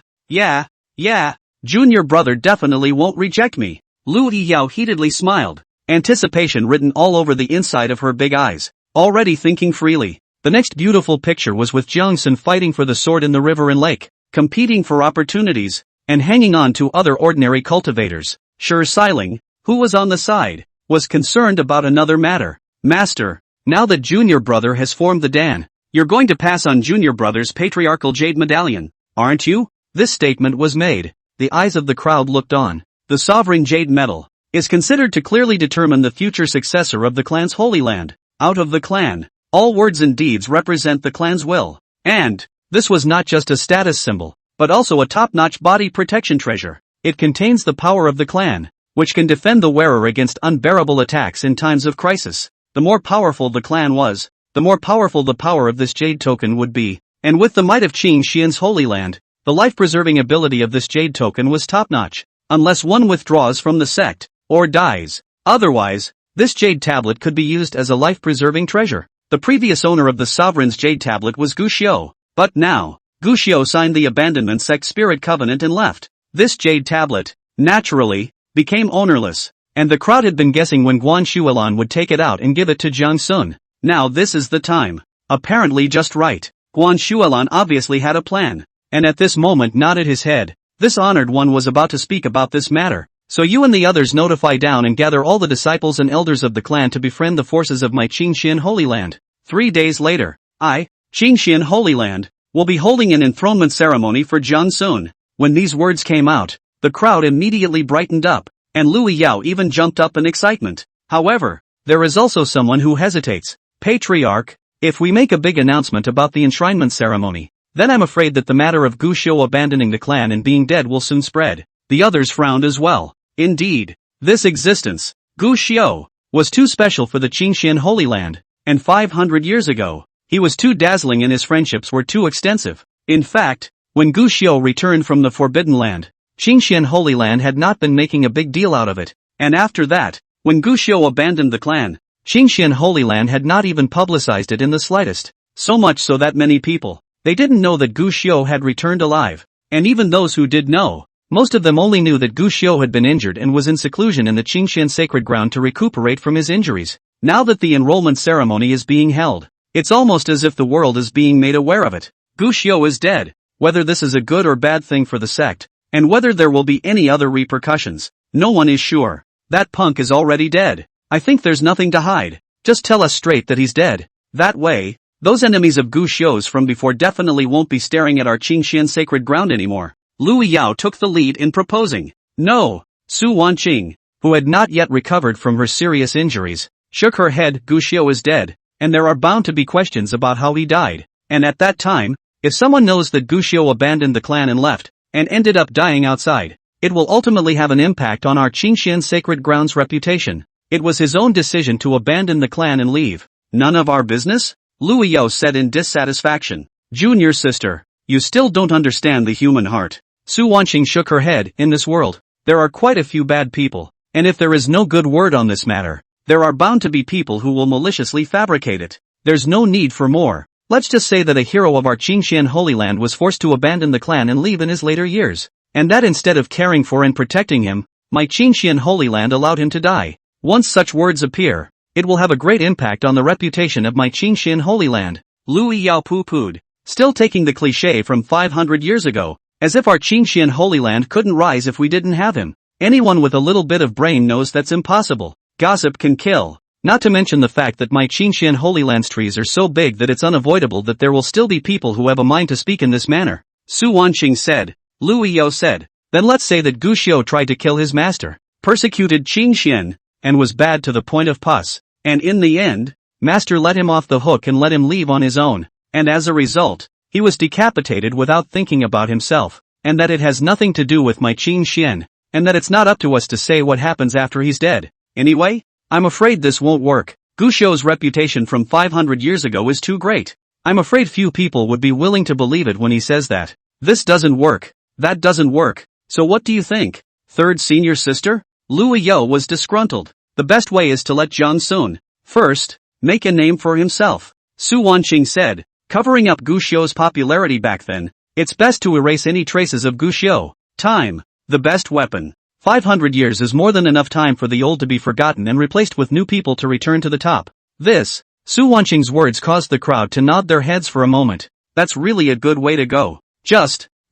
Junior brother definitely won't reject me. Lu Yao heatedly smiled, anticipation written all over the inside of her big eyes, already thinking freely. The next beautiful picture was with Jiang Sun fighting for the sword in the river and lake, competing for opportunities, and hanging on to other ordinary cultivators. Sure Siling, who was on the side, was concerned about another matter. Master, now that junior brother has formed the Dan, you're going to pass on junior brother's patriarchal jade medallion, aren't you? This statement was made. The eyes of the crowd looked on. The sovereign jade medal is considered to clearly determine the future successor of the clan's Holy Land. Out of the clan, all words and deeds represent the clan's will. And this was not just a status symbol, but also a top-notch body protection treasure. It contains the power of the clan, which can defend the wearer against unbearable attacks in times of crisis. The more powerful the clan was, the more powerful the power of this jade token would be, And with the might of Qin Xian's Holy Land, the life-preserving ability of this jade token was top-notch. Unless one withdraws from the sect, or dies. Otherwise, this jade tablet could be used as a life-preserving treasure. The previous owner of the sovereign's jade tablet was Gu Xiu, but now, Gu Xiu signed the abandonment sect spirit covenant and left. This jade tablet, naturally, became ownerless, and the crowd had been guessing when Guan Shuilan would take it out and give it to Jiang Sun. Now this is the time. Apparently just right. Guan Shuilan obviously had a plan, and at this moment nodded his head. This honored one was about to speak about this matter. So you and the others notify down and gather all the disciples and elders of the clan to befriend the forces of my Qin Xian Holy Land. 3 days later, I, Qin Xian Holy Land, will be holding an enthronement ceremony for Jiang Sun. When these words came out, the crowd immediately brightened up, and Lu Yao even jumped up in excitement. However, there is also someone who hesitates. Patriarch, if we make a big announcement about the enshrinement ceremony, then I'm afraid that the matter of Gu Xiu abandoning the clan and being dead will soon spread. The others frowned as well. Indeed, this existence, Gu Xiu, was too special for the Qin Xian Holy Land, and 500 years ago, he was too dazzling and his friendships were too extensive. In fact, when Gu Xiu returned from the Forbidden Land, Qin Xian Holy Land had not been making a big deal out of it, and after that, when Gu Xiu abandoned the clan, Qin Xian Holy Land had not even publicized it in the slightest, so much so that many people, they didn't know that Gu Xiu had returned alive, and even those who did know, most of them only knew that Gu Xiu had been injured and was in seclusion in the Qin Xian sacred ground to recuperate from his injuries. Now that the enrollment ceremony is being held, it's almost as if the world is being made aware of it. Gu Xiu is dead. Whether this is a good or bad thing for the sect, and whether there will be any other repercussions, no one is sure. That punk is already dead. I think there's nothing to hide. Just tell us straight that he's dead. That way, those enemies of Gu Xiu's from before definitely won't be staring at our Qin Xian sacred ground anymore. Lu Yao took the lead in proposing. No. Su Wanqing, who had not yet recovered from her serious injuries, shook her head. Gu Xiu is dead, and there are bound to be questions about how he died. And at that time, if someone knows that Gu Xiu abandoned the clan and left, and ended up dying outside, it will ultimately have an impact on our Qin Xian sacred ground's reputation. It was his own decision to abandon the clan and leave. None of our business? Lu Yao said in dissatisfaction. Junior sister, you still don't understand the human heart. Su Wanqing shook her head. In this world, there are quite a few bad people, and if there is no good word on this matter, there are bound to be people who will maliciously fabricate it. There's no need for more. Let's just say that a hero of our Qin Xian Holy Land was forced to abandon the clan and leave in his later years, and that instead of caring for and protecting him, my Qin Xian Holy Land allowed him to die. Once such words appear, it will have a great impact on the reputation of my Qin Xian Holy Land. Lu Yao pooh-poohed, still taking the cliché from 500 years ago, as if our Qin Xian Holy Land couldn't rise if we didn't have him. Anyone with a little bit of brain knows that's impossible. Gossip can kill. Not to mention the fact that my Qin Xian Holy Land's trees are so big that it's unavoidable that there will still be people who have a mind to speak in this manner. Su Wanqing said. Lu Yao said, then let's say that Gu Xiu tried to kill his master, persecuted Qin Xian, and was bad to the point of pus. And in the end, master let him off the hook and let him leave on his own, and as a result, he was decapitated without thinking about himself, and that it has nothing to do with my Qin Xian, and that it's not up to us to say what happens after he's dead. Anyway, I'm afraid this won't work. Gu Xiu's reputation from 500 years ago is too great. I'm afraid few people would be willing to believe it when he says that. This doesn't work. That doesn't work. So what do you think? Third senior sister? Lu Yao was disgruntled. The best way is to let Jiang Sun, first, make a name for himself. Su Wanqing said, covering up Gu Xiu's popularity back then, it's best to erase any traces of Gu Xiu. Time, the best weapon. 500 years is more than enough time for the old to be forgotten and replaced with new people to return to the top. Su Wanqing's words caused the crowd to nod their heads for a moment. That's really a good way to go.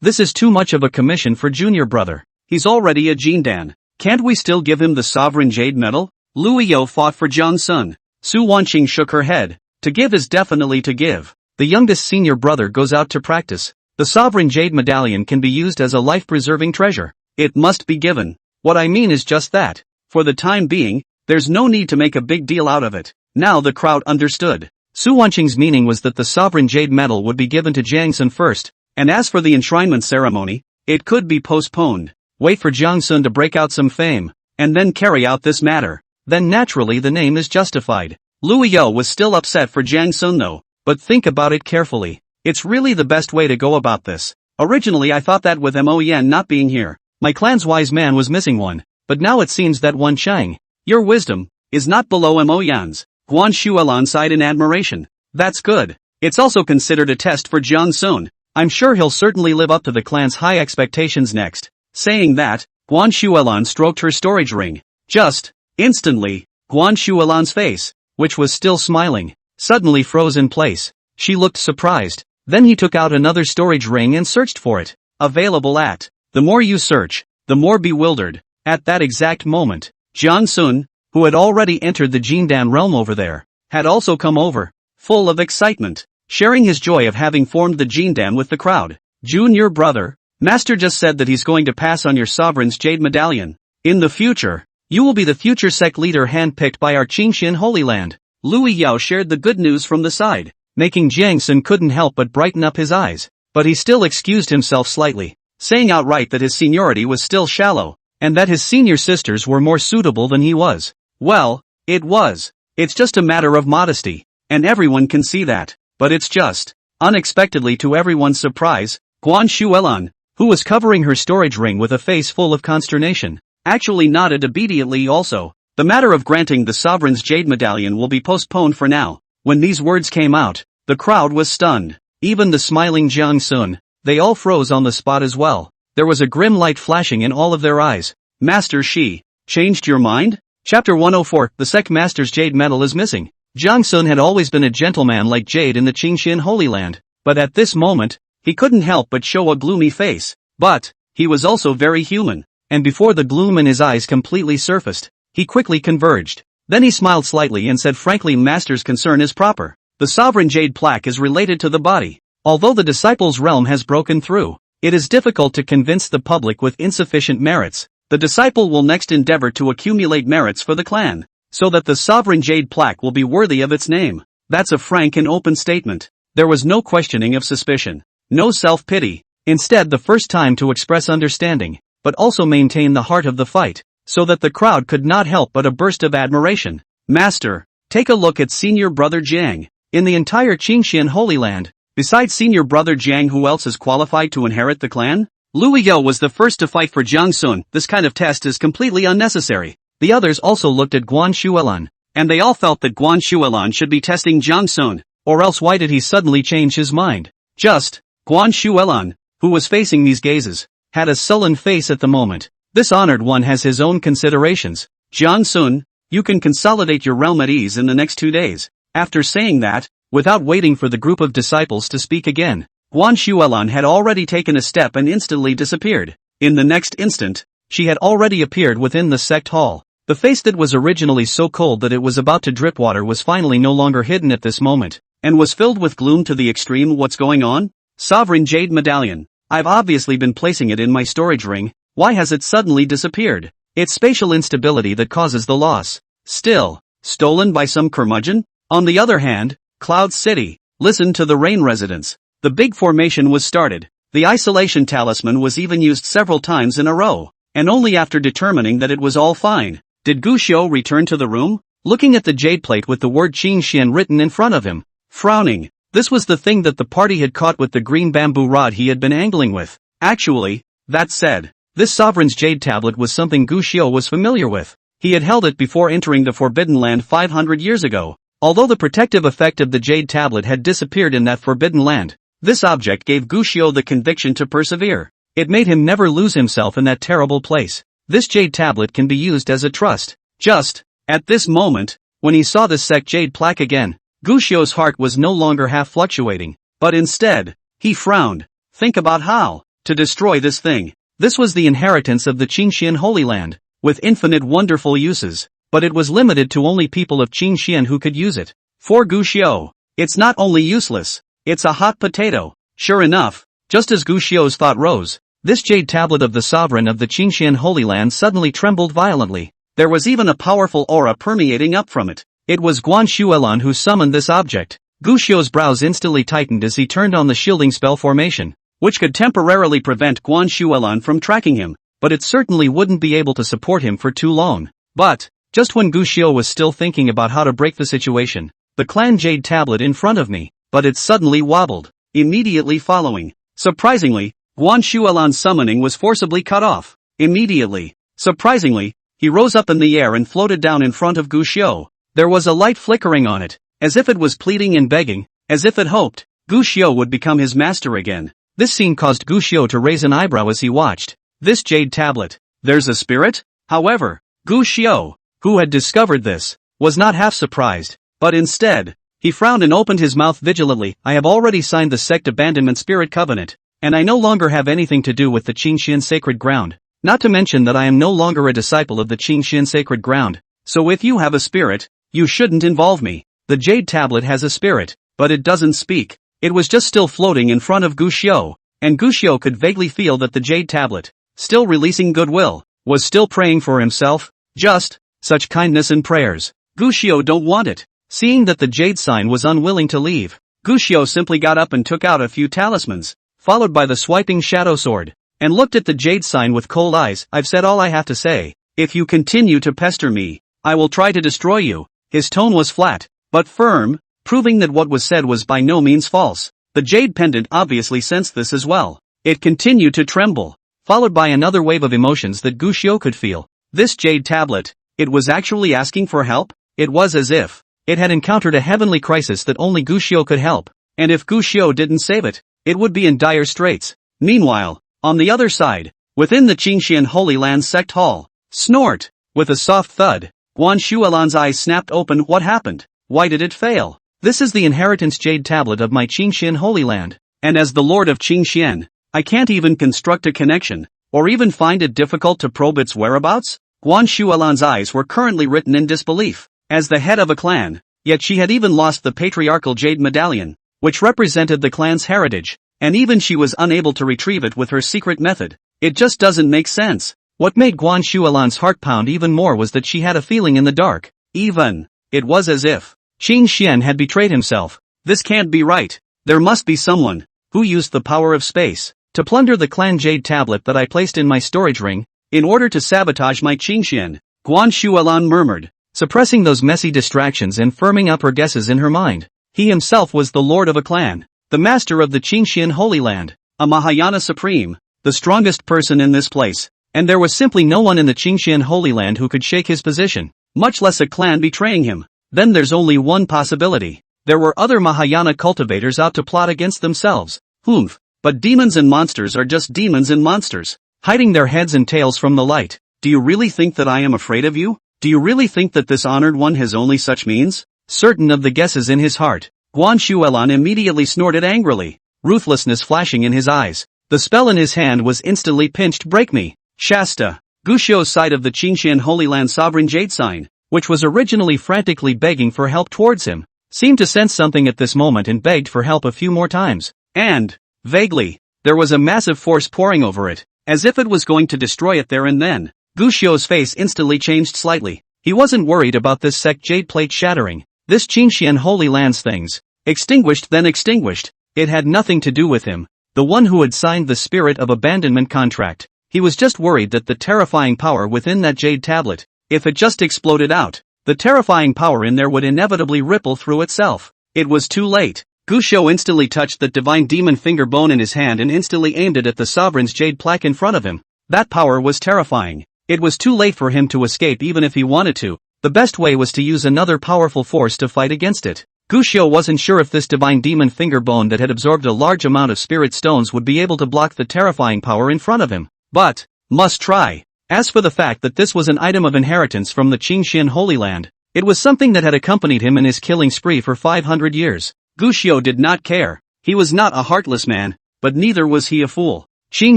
This is too much of a commission for junior brother. He's already a Jindan. Can't we still give him the sovereign jade medal? Lu Yao fought for Jiang Sun. Su Wanqing shook her head. To give is definitely to give. The youngest senior brother goes out to practice. The sovereign jade medallion can be used as a life-preserving treasure. It must be given. What I mean is just that. For the time being, there's no need to make a big deal out of it. Now the crowd understood. Su Wanqing's meaning was that the sovereign jade medal would be given to Jiang Sun first, and as for the enshrinement ceremony, it could be postponed. Wait for Jiang Sun to break out some fame, and then carry out this matter. Then naturally the name is justified. Lu Yao was still upset for Jiang Sun though, but think about it carefully. It's really the best way to go about this. Originally I thought that with Mo Yan not being here, my clan's wise man was missing one, but now it seems that Wan Chang, your wisdom, is not below Mo Yan's. Guan Shuelan sighed in admiration. That's good. It's also considered a test for Jiang Sun. I'm sure he'll certainly live up to the clan's high expectations next. Saying that, Guan Shuelan stroked her storage ring. Just, instantly, Guan Shuelan's face, which was still smiling, suddenly froze in place. She looked surprised. Then he took out another storage ring and searched for it. Available at. The more you search, the more bewildered. At that exact moment, Jiang Sun, who had already entered the Jindan realm over there, had also come over, full of excitement, sharing his joy of having formed the Jindan with the crowd. Jun, your brother, Master just said that he's going to pass on your sovereign's jade medallion. In the future, you will be the future sect leader handpicked by our Qingxian Holy Land. Louis Yao shared the good news from the side, making Jiang Sun couldn't help but brighten up his eyes, but he still excused himself slightly, saying outright that his seniority was still shallow, and that his senior sisters were more suitable than he was. Well, it was. It's just a matter of modesty, and everyone can see that, but it's just, unexpectedly to everyone's surprise, Guan Shuelan, who was covering her storage ring with a face full of consternation, actually nodded obediently also. The matter of granting the sovereign's jade medallion will be postponed for now. When these words came out, the crowd was stunned. Even the smiling Jiang Sun, they all froze on the spot as well. There was a grim light flashing in all of their eyes. Master Shi, changed your mind? Chapter 104, the sect master's jade medal is missing. Jiang Sun had always been a gentleman like jade in the Qingxian Holy Land, but at this moment, he couldn't help but show a gloomy face. But, he was also very human, and before the gloom in his eyes completely surfaced, he quickly converged. Then he smiled slightly and said frankly, Master's concern is proper. The sovereign jade plaque is related to the body. Although the disciple's realm has broken through, it is difficult to convince the public with insufficient merits. The disciple will next endeavor to accumulate merits for the clan, so that the sovereign jade plaque will be worthy of its name. That's a frank and open statement. There was no questioning of suspicion, no self-pity. Instead, the first time to express understanding, but also maintain the heart of the fight, so that the crowd could not help but a burst of admiration. Master, take a look at senior brother Jiang. In the entire Qingxian Holy Land, besides senior brother Jiang, who else is qualified to inherit the clan? Louis Yao was the first to fight for Jiang Sun. This kind of test is completely unnecessary. The others also looked at Guan Shuelan, and they all felt that Guan Shuelan should be testing Jiang Sun, or else why did he suddenly change his mind? Just, Guan Shuelan, who was facing these gazes, had a sullen face at the moment. This honored one has his own considerations. Jiang Sun, you can consolidate your realm at ease in the next 2 days. After saying that, without waiting for the group of disciples to speak again, Guan Shuelan had already taken a step and instantly disappeared. In the next instant, she had already appeared within the sect hall. The face that was originally so cold that it was about to drip water was finally no longer hidden at this moment, and was filled with gloom to the extreme. What's going on? Sovereign jade medallion. I've obviously been placing it in my storage ring. Why has it suddenly disappeared? It's spatial instability that causes the loss. Still, stolen by some curmudgeon? On the other hand, Cloud City. Listen to the rain residents. The big formation was started. The isolation talisman was even used several times in a row, and only after determining that it was all fine, did Gu Xiu return to the room, looking at the jade plate with the word Qingxian written in front of him, frowning. This was the thing that the party had caught with the green bamboo rod he had been angling with. Actually, that said, this sovereign's jade tablet was something Gu Xiu was familiar with. He had held it before entering the Forbidden Land 500 years ago. Although the protective effect of the jade tablet had disappeared in that Forbidden Land, this object gave Gu Xiu the conviction to persevere. It made him never lose himself in that terrible place. This jade tablet can be used as a trust. Just, at this moment, when he saw the sect jade plaque again, Gu Xiu's heart was no longer half fluctuating, but instead, he frowned. Think about how to destroy this thing. This was the inheritance of the Qingxian Holy Land, with infinite wonderful uses, but it was limited to only people of Qingxian who could use it. For Gu Xiu, it's not only useless, it's a hot potato. Sure enough, just as Gu Xiu's thought rose, this jade tablet of the sovereign of the Qingxian Holy Land suddenly trembled violently. There was even a powerful aura permeating up from it. It was Guan Shuelan who summoned this object. Gu Xiu's brows instantly tightened as he turned on the shielding spell formation, which could temporarily prevent Guan Shuelan from tracking him, but it certainly wouldn't be able to support him for too long. But, just when Gu Xiu was still thinking about how to break the situation, the clan jade tablet in front of me, but it suddenly wobbled. immediately following. Surprisingly, Guan Shuelan's summoning was forcibly cut off. Immediately. Surprisingly, he rose up in the air and floated down in front of Gu Xiu. There was a light flickering on it, as if it was pleading and begging, as if it hoped Gu Xiu would become his master again. This scene caused Gu Xiu to raise an eyebrow as he watched this jade tablet. There's a spirit? However, Gu Xiu, who had discovered this, was not half surprised, but instead, he frowned and opened his mouth vigilantly. I have already signed the sect abandonment spirit covenant, and I no longer have anything to do with the Qingxian sacred ground, not to mention that I am no longer a disciple of the Qingxian sacred ground, so if you have a spirit, you shouldn't involve me. The jade tablet has a spirit, but it doesn't speak. It was just still floating in front of Gu Xiu, and Gu Xiu could vaguely feel that the jade tablet, still releasing goodwill, was still praying for himself. Just such kindness and prayers. Gu Xiu don't want it. Seeing that the jade sign was unwilling to leave, Gu Xiu simply got up and took out a few talismans, followed by the swiping shadow sword, and looked at the jade sign with cold eyes. I've said all I have to say. If you continue to pester me, I will try to destroy you. His tone was flat, but firm, proving that what was said was by no means false. The jade pendant obviously sensed this as well. It continued to tremble, followed by another wave of emotions that Gu Xiu could feel. This jade tablet, it was actually asking for help? It was as if it had encountered a heavenly crisis that only Gu Xiu could help, and if Gu Xiu didn't save it, it would be in dire straits. Meanwhile, on the other side, within the Qingxian Holy Land sect hall, snort! With a soft thud, Guan Shuelan's eyes snapped open. What happened? Why did it fail? This is the inheritance jade tablet of my Qingxian Holy Land, and as the Lord of Qingxian, I can't even construct a connection, or even find it difficult to probe its whereabouts? Guan Shuelan's eyes were currently written in disbelief. As the head of a clan, yet she had even lost the patriarchal jade medallion, which represented the clan's heritage, and even she was unable to retrieve it with her secret method. It just doesn't make sense. What made Guan Shuelan's heart pound even more was that she had a feeling in the dark. It was as if Qing Xian had betrayed himself. This can't be right. There must be someone who used the power of space to plunder the clan jade tablet that I placed in my storage ring, in order to sabotage my Qing Xian. Guan Shuelan murmured, suppressing those messy distractions and firming up her guesses in her mind. He himself was the lord of a clan, the master of the Qingxian Holy Land, a Mahayana supreme, the strongest person in this place, and there was simply no one in the Qingxian Holy Land who could shake his position, much less a clan betraying him. Then there's only one possibility. There were other Mahayana cultivators out to plot against themselves. But demons and monsters are just demons and monsters, hiding their heads and tails from the light. Do you really think that I am afraid of you? Do you really think that this honored one has only such means? Certain of the guesses in his heart, Guan Shuelan immediately snorted angrily, ruthlessness flashing in his eyes. The spell in his hand was instantly pinched. Break me, Shasta. Gu Xiu's side of the Qingxian Holy Land sovereign jade sign, which was originally frantically begging for help towards him, seemed to sense something at this moment and begged for help a few more times. And, vaguely, there was a massive force pouring over it, as if it was going to destroy it there and then. Gu Xiu's face instantly changed slightly. He wasn't worried about this sect jade plate shattering. This Qingxian Holy Land's things, extinguished then extinguished. It had nothing to do with him, the one who had signed the spirit of abandonment contract. He was just worried that the terrifying power within that jade tablet, if it just exploded out, the terrifying power in there would inevitably ripple through itself. It was too late. Gu Xiu instantly touched that divine demon finger bone in his hand and instantly aimed it at the sovereign's jade plaque in front of him. That power was terrifying. It was too late for him to escape even if he wanted to. The best way was to use another powerful force to fight against it. Gu Xiu wasn't sure if this divine demon finger bone that had absorbed a large amount of spirit stones would be able to block the terrifying power in front of him. But, must try. As for the fact that this was an item of inheritance from the Qingxian Holy Land, it was something that had accompanied him in his killing spree for 500 years. Gu Xiu did not care. He was not a heartless man, but neither was he a fool. Qing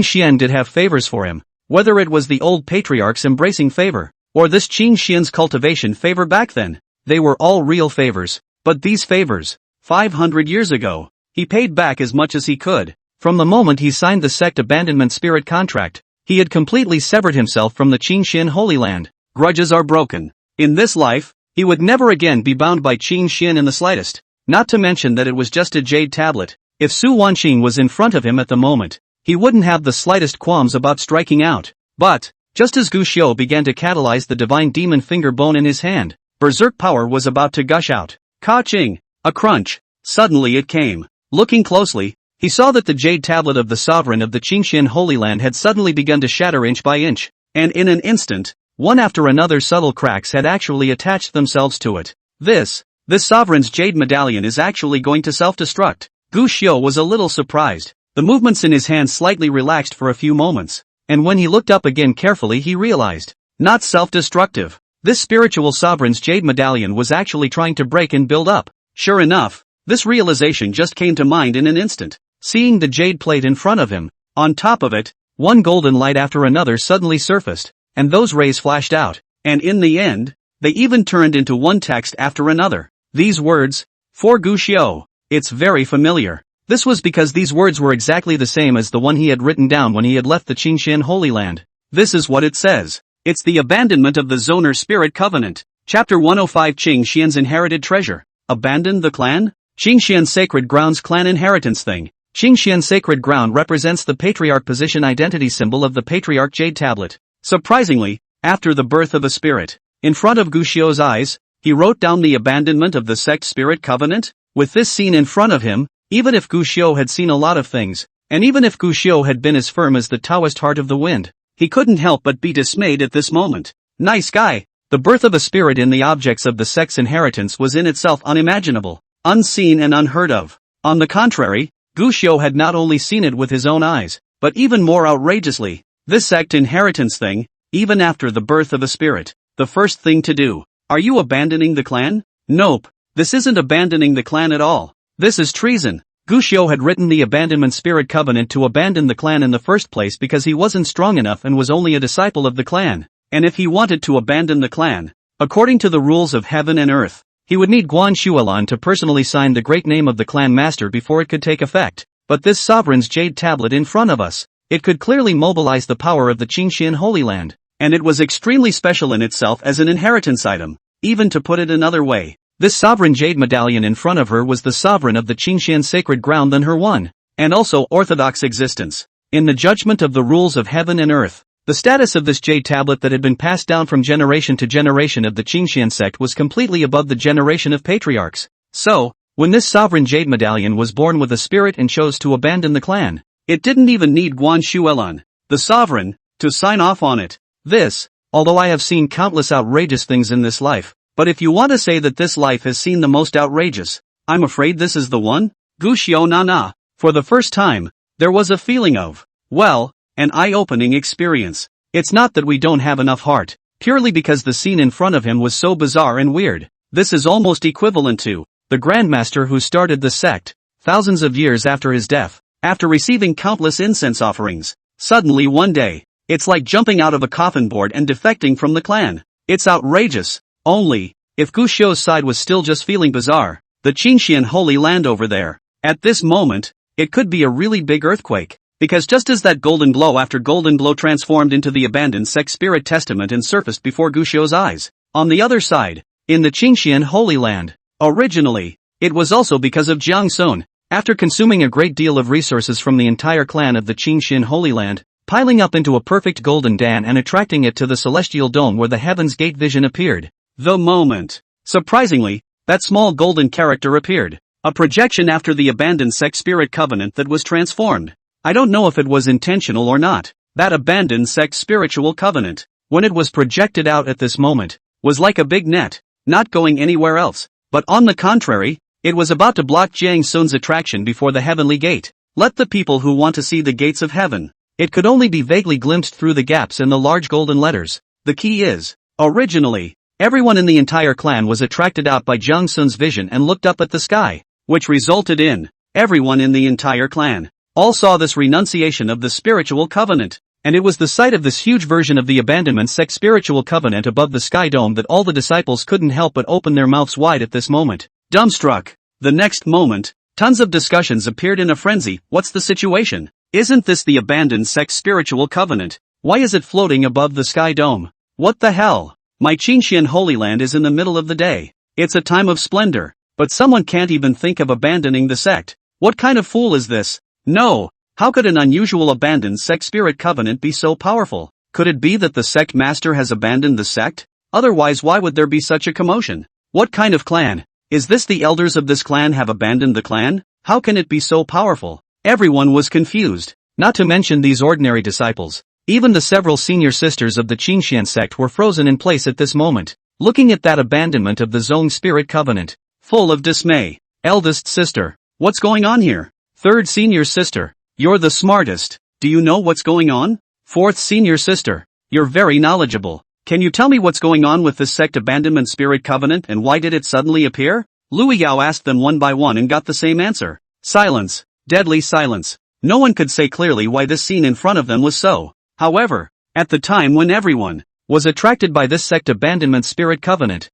Xian did have favors for him, whether it was the old patriarch's embracing favor, or this Qing Xian's cultivation favor back then. They were all real favors, but these favors, 500 years ago, he paid back as much as he could. From the moment he signed the sect abandonment spirit contract, he had completely severed himself from the Qingxian Holy Land. Grudges are broken. In this life, he would never again be bound by Qing Xian in the slightest, not to mention that it was just a jade tablet. If Su Wanqing was in front of him at the moment, he wouldn't have the slightest qualms about striking out. But, just as Gu Xiu began to catalyze the divine demon finger bone in his hand, berserk power was about to gush out. Ka-ching! A crunch. Suddenly it came. Looking closely, he saw that the jade tablet of the sovereign of the Qingxian Holy Land had suddenly begun to shatter inch by inch, and in an instant, one after another subtle cracks had actually attached themselves to it. This sovereign's jade medallion is actually going to self-destruct. Gu Xiu was a little surprised. The movements in his hand slightly relaxed for a few moments, and when he looked up again carefully he realized, not self-destructive. This spiritual sovereign's jade medallion was actually trying to break and build up. Sure enough, this realization just came to mind in an instant. Seeing the jade plate in front of him, on top of it, one golden light after another suddenly surfaced, and those rays flashed out, and in the end, they even turned into one text after another. These words, for Gu Xiu, it's very familiar. This was because these words were exactly the same as the one he had written down when he had left the Qingxian Holy Land. This is what it says. It's the abandonment of the Zoner Spirit Covenant. Chapter 105 Qing Xian's Inherited Treasure. Abandon the clan? Qingxian Sacred Ground's clan inheritance thing. Qingxian Sacred Ground represents the patriarch position identity symbol of the patriarch jade tablet. Surprisingly, after the birth of a spirit, in front of Gu Xiu's eyes, he wrote down the abandonment of the sect spirit covenant. With this scene in front of him, even if Gu Xiu had seen a lot of things, and even if Gu Xiu had been as firm as the Taoist heart of the wind, he couldn't help but be dismayed at this moment. Nice guy. The birth of a spirit in the objects of the sect's inheritance was in itself unimaginable, unseen and unheard of. On the contrary, Gu Xiu had not only seen it with his own eyes, but even more outrageously, this sect inheritance thing, even after the birth of a spirit, the first thing to do. Are you abandoning the clan? Nope, this isn't abandoning the clan at all. This is treason. Gu Xiu had written the abandonment spirit covenant to abandon the clan in the first place because he wasn't strong enough and was only a disciple of the clan. And if he wanted to abandon the clan, according to the rules of heaven and earth, he would need Guan Shuolan to personally sign the great name of the clan master before it could take effect. But this sovereign's jade tablet in front of us, it could clearly mobilize the power of the Qingxian Holy Land, and it was extremely special in itself as an inheritance item. Even to put it another way, this sovereign jade medallion in front of her was the sovereign of the Qingxian sacred ground than her one, and also orthodox existence. In the judgment of the rules of heaven and earth, the status of this jade tablet that had been passed down from generation to generation of the Qingxian sect was completely above the generation of patriarchs. So, when this sovereign jade medallion was born with a spirit and chose to abandon the clan, it didn't even need Guan Shuolan, the sovereign, to sign off on it. This, although I have seen countless outrageous things in this life, but if you want to say that this life has seen the most outrageous, I'm afraid this is the one. Gu Xiu na. For the first time, there was a feeling of, well, an eye-opening experience. It's not that we don't have enough heart, purely because the scene in front of him was so bizarre and weird. This is almost equivalent to the Grandmaster who started the sect, thousands of years after his death, after receiving countless incense offerings. Suddenly one day, it's like jumping out of a coffin board and defecting from the clan. It's outrageous. Only, if Gu Xiu's side was still just feeling bizarre, the Qingxian Holy Land over there, at this moment, it could be a really big earthquake. Because just as that golden glow after golden glow transformed into the abandoned sect spirit testament and surfaced before Gu Xiu's eyes, on the other side, in the Qingxian Holy Land, originally, it was also because of Jiang Sun, after consuming a great deal of resources from the entire clan of the Qingxian Holy Land, piling up into a perfect golden dam and attracting it to the celestial dome where the Heaven's Gate vision appeared. The moment, surprisingly, that small golden character appeared, a projection after the abandoned sect spirit covenant that was transformed. I don't know if it was intentional or not. That abandoned sect spiritual covenant, when it was projected out at this moment, was like a big net, not going anywhere else, but on the contrary, it was about to block Jiang Sun's attraction before the heavenly gate. Let the people who want to see the gates of heaven. It could only be vaguely glimpsed through the gaps in the large golden letters. The key is, originally, everyone in the entire clan was attracted out by Jiang Sun's vision and looked up at the sky, which resulted in, everyone in the entire clan all saw this renunciation of the spiritual covenant, and it was the sight of this huge version of the abandonment sect spiritual covenant above the sky dome that all the disciples couldn't help but open their mouths wide at this moment, dumbstruck. The next moment, tons of discussions appeared in a frenzy. What's the situation? Isn't this the abandoned sect spiritual covenant? Why is it floating above the sky dome? What the hell? My Qingxian Holy Land is in the middle of the day. It's a time of splendor, but someone can't even think of abandoning the sect. What kind of fool is this? No, how could an unusual abandoned sect spirit covenant be so powerful? Could it be that the sect master has abandoned the sect? Otherwise why would there be such a commotion? What kind of clan? Is this the elders of this clan have abandoned the clan? How can it be so powerful? Everyone was confused, not to mention these ordinary disciples. Even the several senior sisters of the Qingxian sect were frozen in place at this moment, looking at that abandonment of the Zong spirit covenant, full of dismay. Eldest sister, what's going on here? Third senior sister, you're the smartest, do you know what's going on? Fourth senior sister, you're very knowledgeable. Can you tell me what's going on with this sect abandonment spirit covenant and why did it suddenly appear? Lu Yao asked them one by one and got the same answer. Silence. Deadly silence. No one could say clearly why this scene in front of them was so. However, at the time when everyone was attracted by this sect abandonment spirit covenant,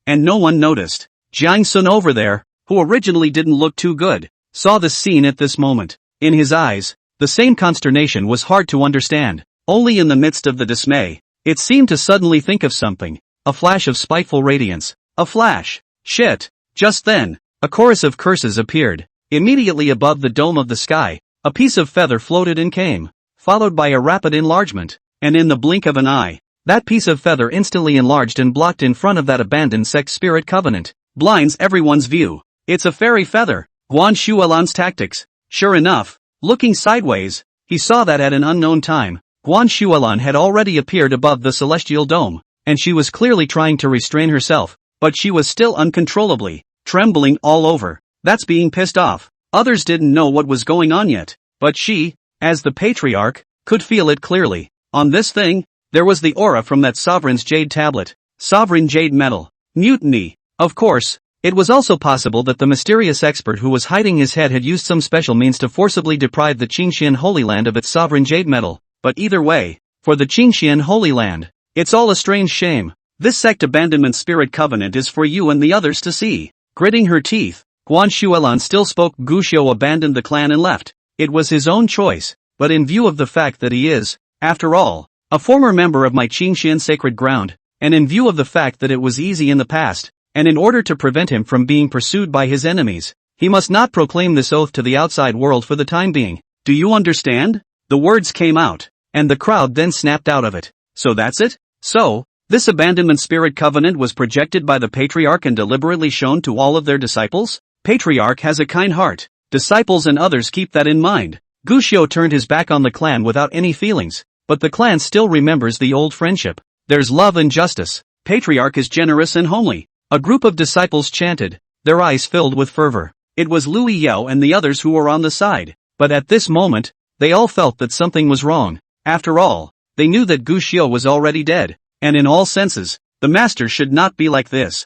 and no one noticed. Jiang Sun over there, who originally didn't look too good, saw the scene at this moment. In his eyes, the same consternation was hard to understand. Only in the midst of the dismay, it seemed to suddenly think of something. A flash of spiteful radiance. A flash. Shit. Just then, a chorus of curses appeared. Immediately above the dome of the sky, a piece of feather floated and came, followed by a rapid enlargement. And in the blink of an eye, that piece of feather instantly enlarged and blocked in front of that abandoned sect spirit covenant. Blinds everyone's view. It's a fairy feather. Guan Shuelan's tactics. Sure enough, looking sideways, he saw that at an unknown time, Guan Shuelan had already appeared above the celestial dome, and she was clearly trying to restrain herself, but she was still uncontrollably trembling all over. That's being pissed off. Others didn't know what was going on yet, but she, as the patriarch, could feel it clearly. On this thing, there was the aura from that sovereign's jade tablet, sovereign jade metal. Mutiny. Of course, it was also possible that the mysterious expert who was hiding his head had used some special means to forcibly deprive the Qingxian Holy Land of its sovereign jade metal. But either way, for the Qingxian Holy Land, it's all a strange shame. This sect abandonment spirit covenant is for you and the others to see. Gritting her teeth, Guan Shuelan still spoke. Gu Xiu abandoned the clan and left. It was his own choice, but in view of the fact that he is, after all, a former member of my Qingxian sacred ground, and in view of the fact that it was easy in the past, and in order to prevent him from being pursued by his enemies, he must not proclaim this oath to the outside world for the time being. Do you understand? The words came out, and the crowd then snapped out of it. So that's it? So, this abandonment spirit covenant was projected by the patriarch and deliberately shown to all of their disciples? Patriarch has a kind heart. Disciples and others keep that in mind. Gu Xiu turned his back on the clan without any feelings, but the clan still remembers the old friendship. There's love and justice. Patriarch is generous and homely. A group of disciples chanted, their eyes filled with fervor. It was Lu Yao and the others who were on the side, but at this moment, they all felt that something was wrong. After all, they knew that Gu Xiu was already dead, and in all senses, the master should not be like this.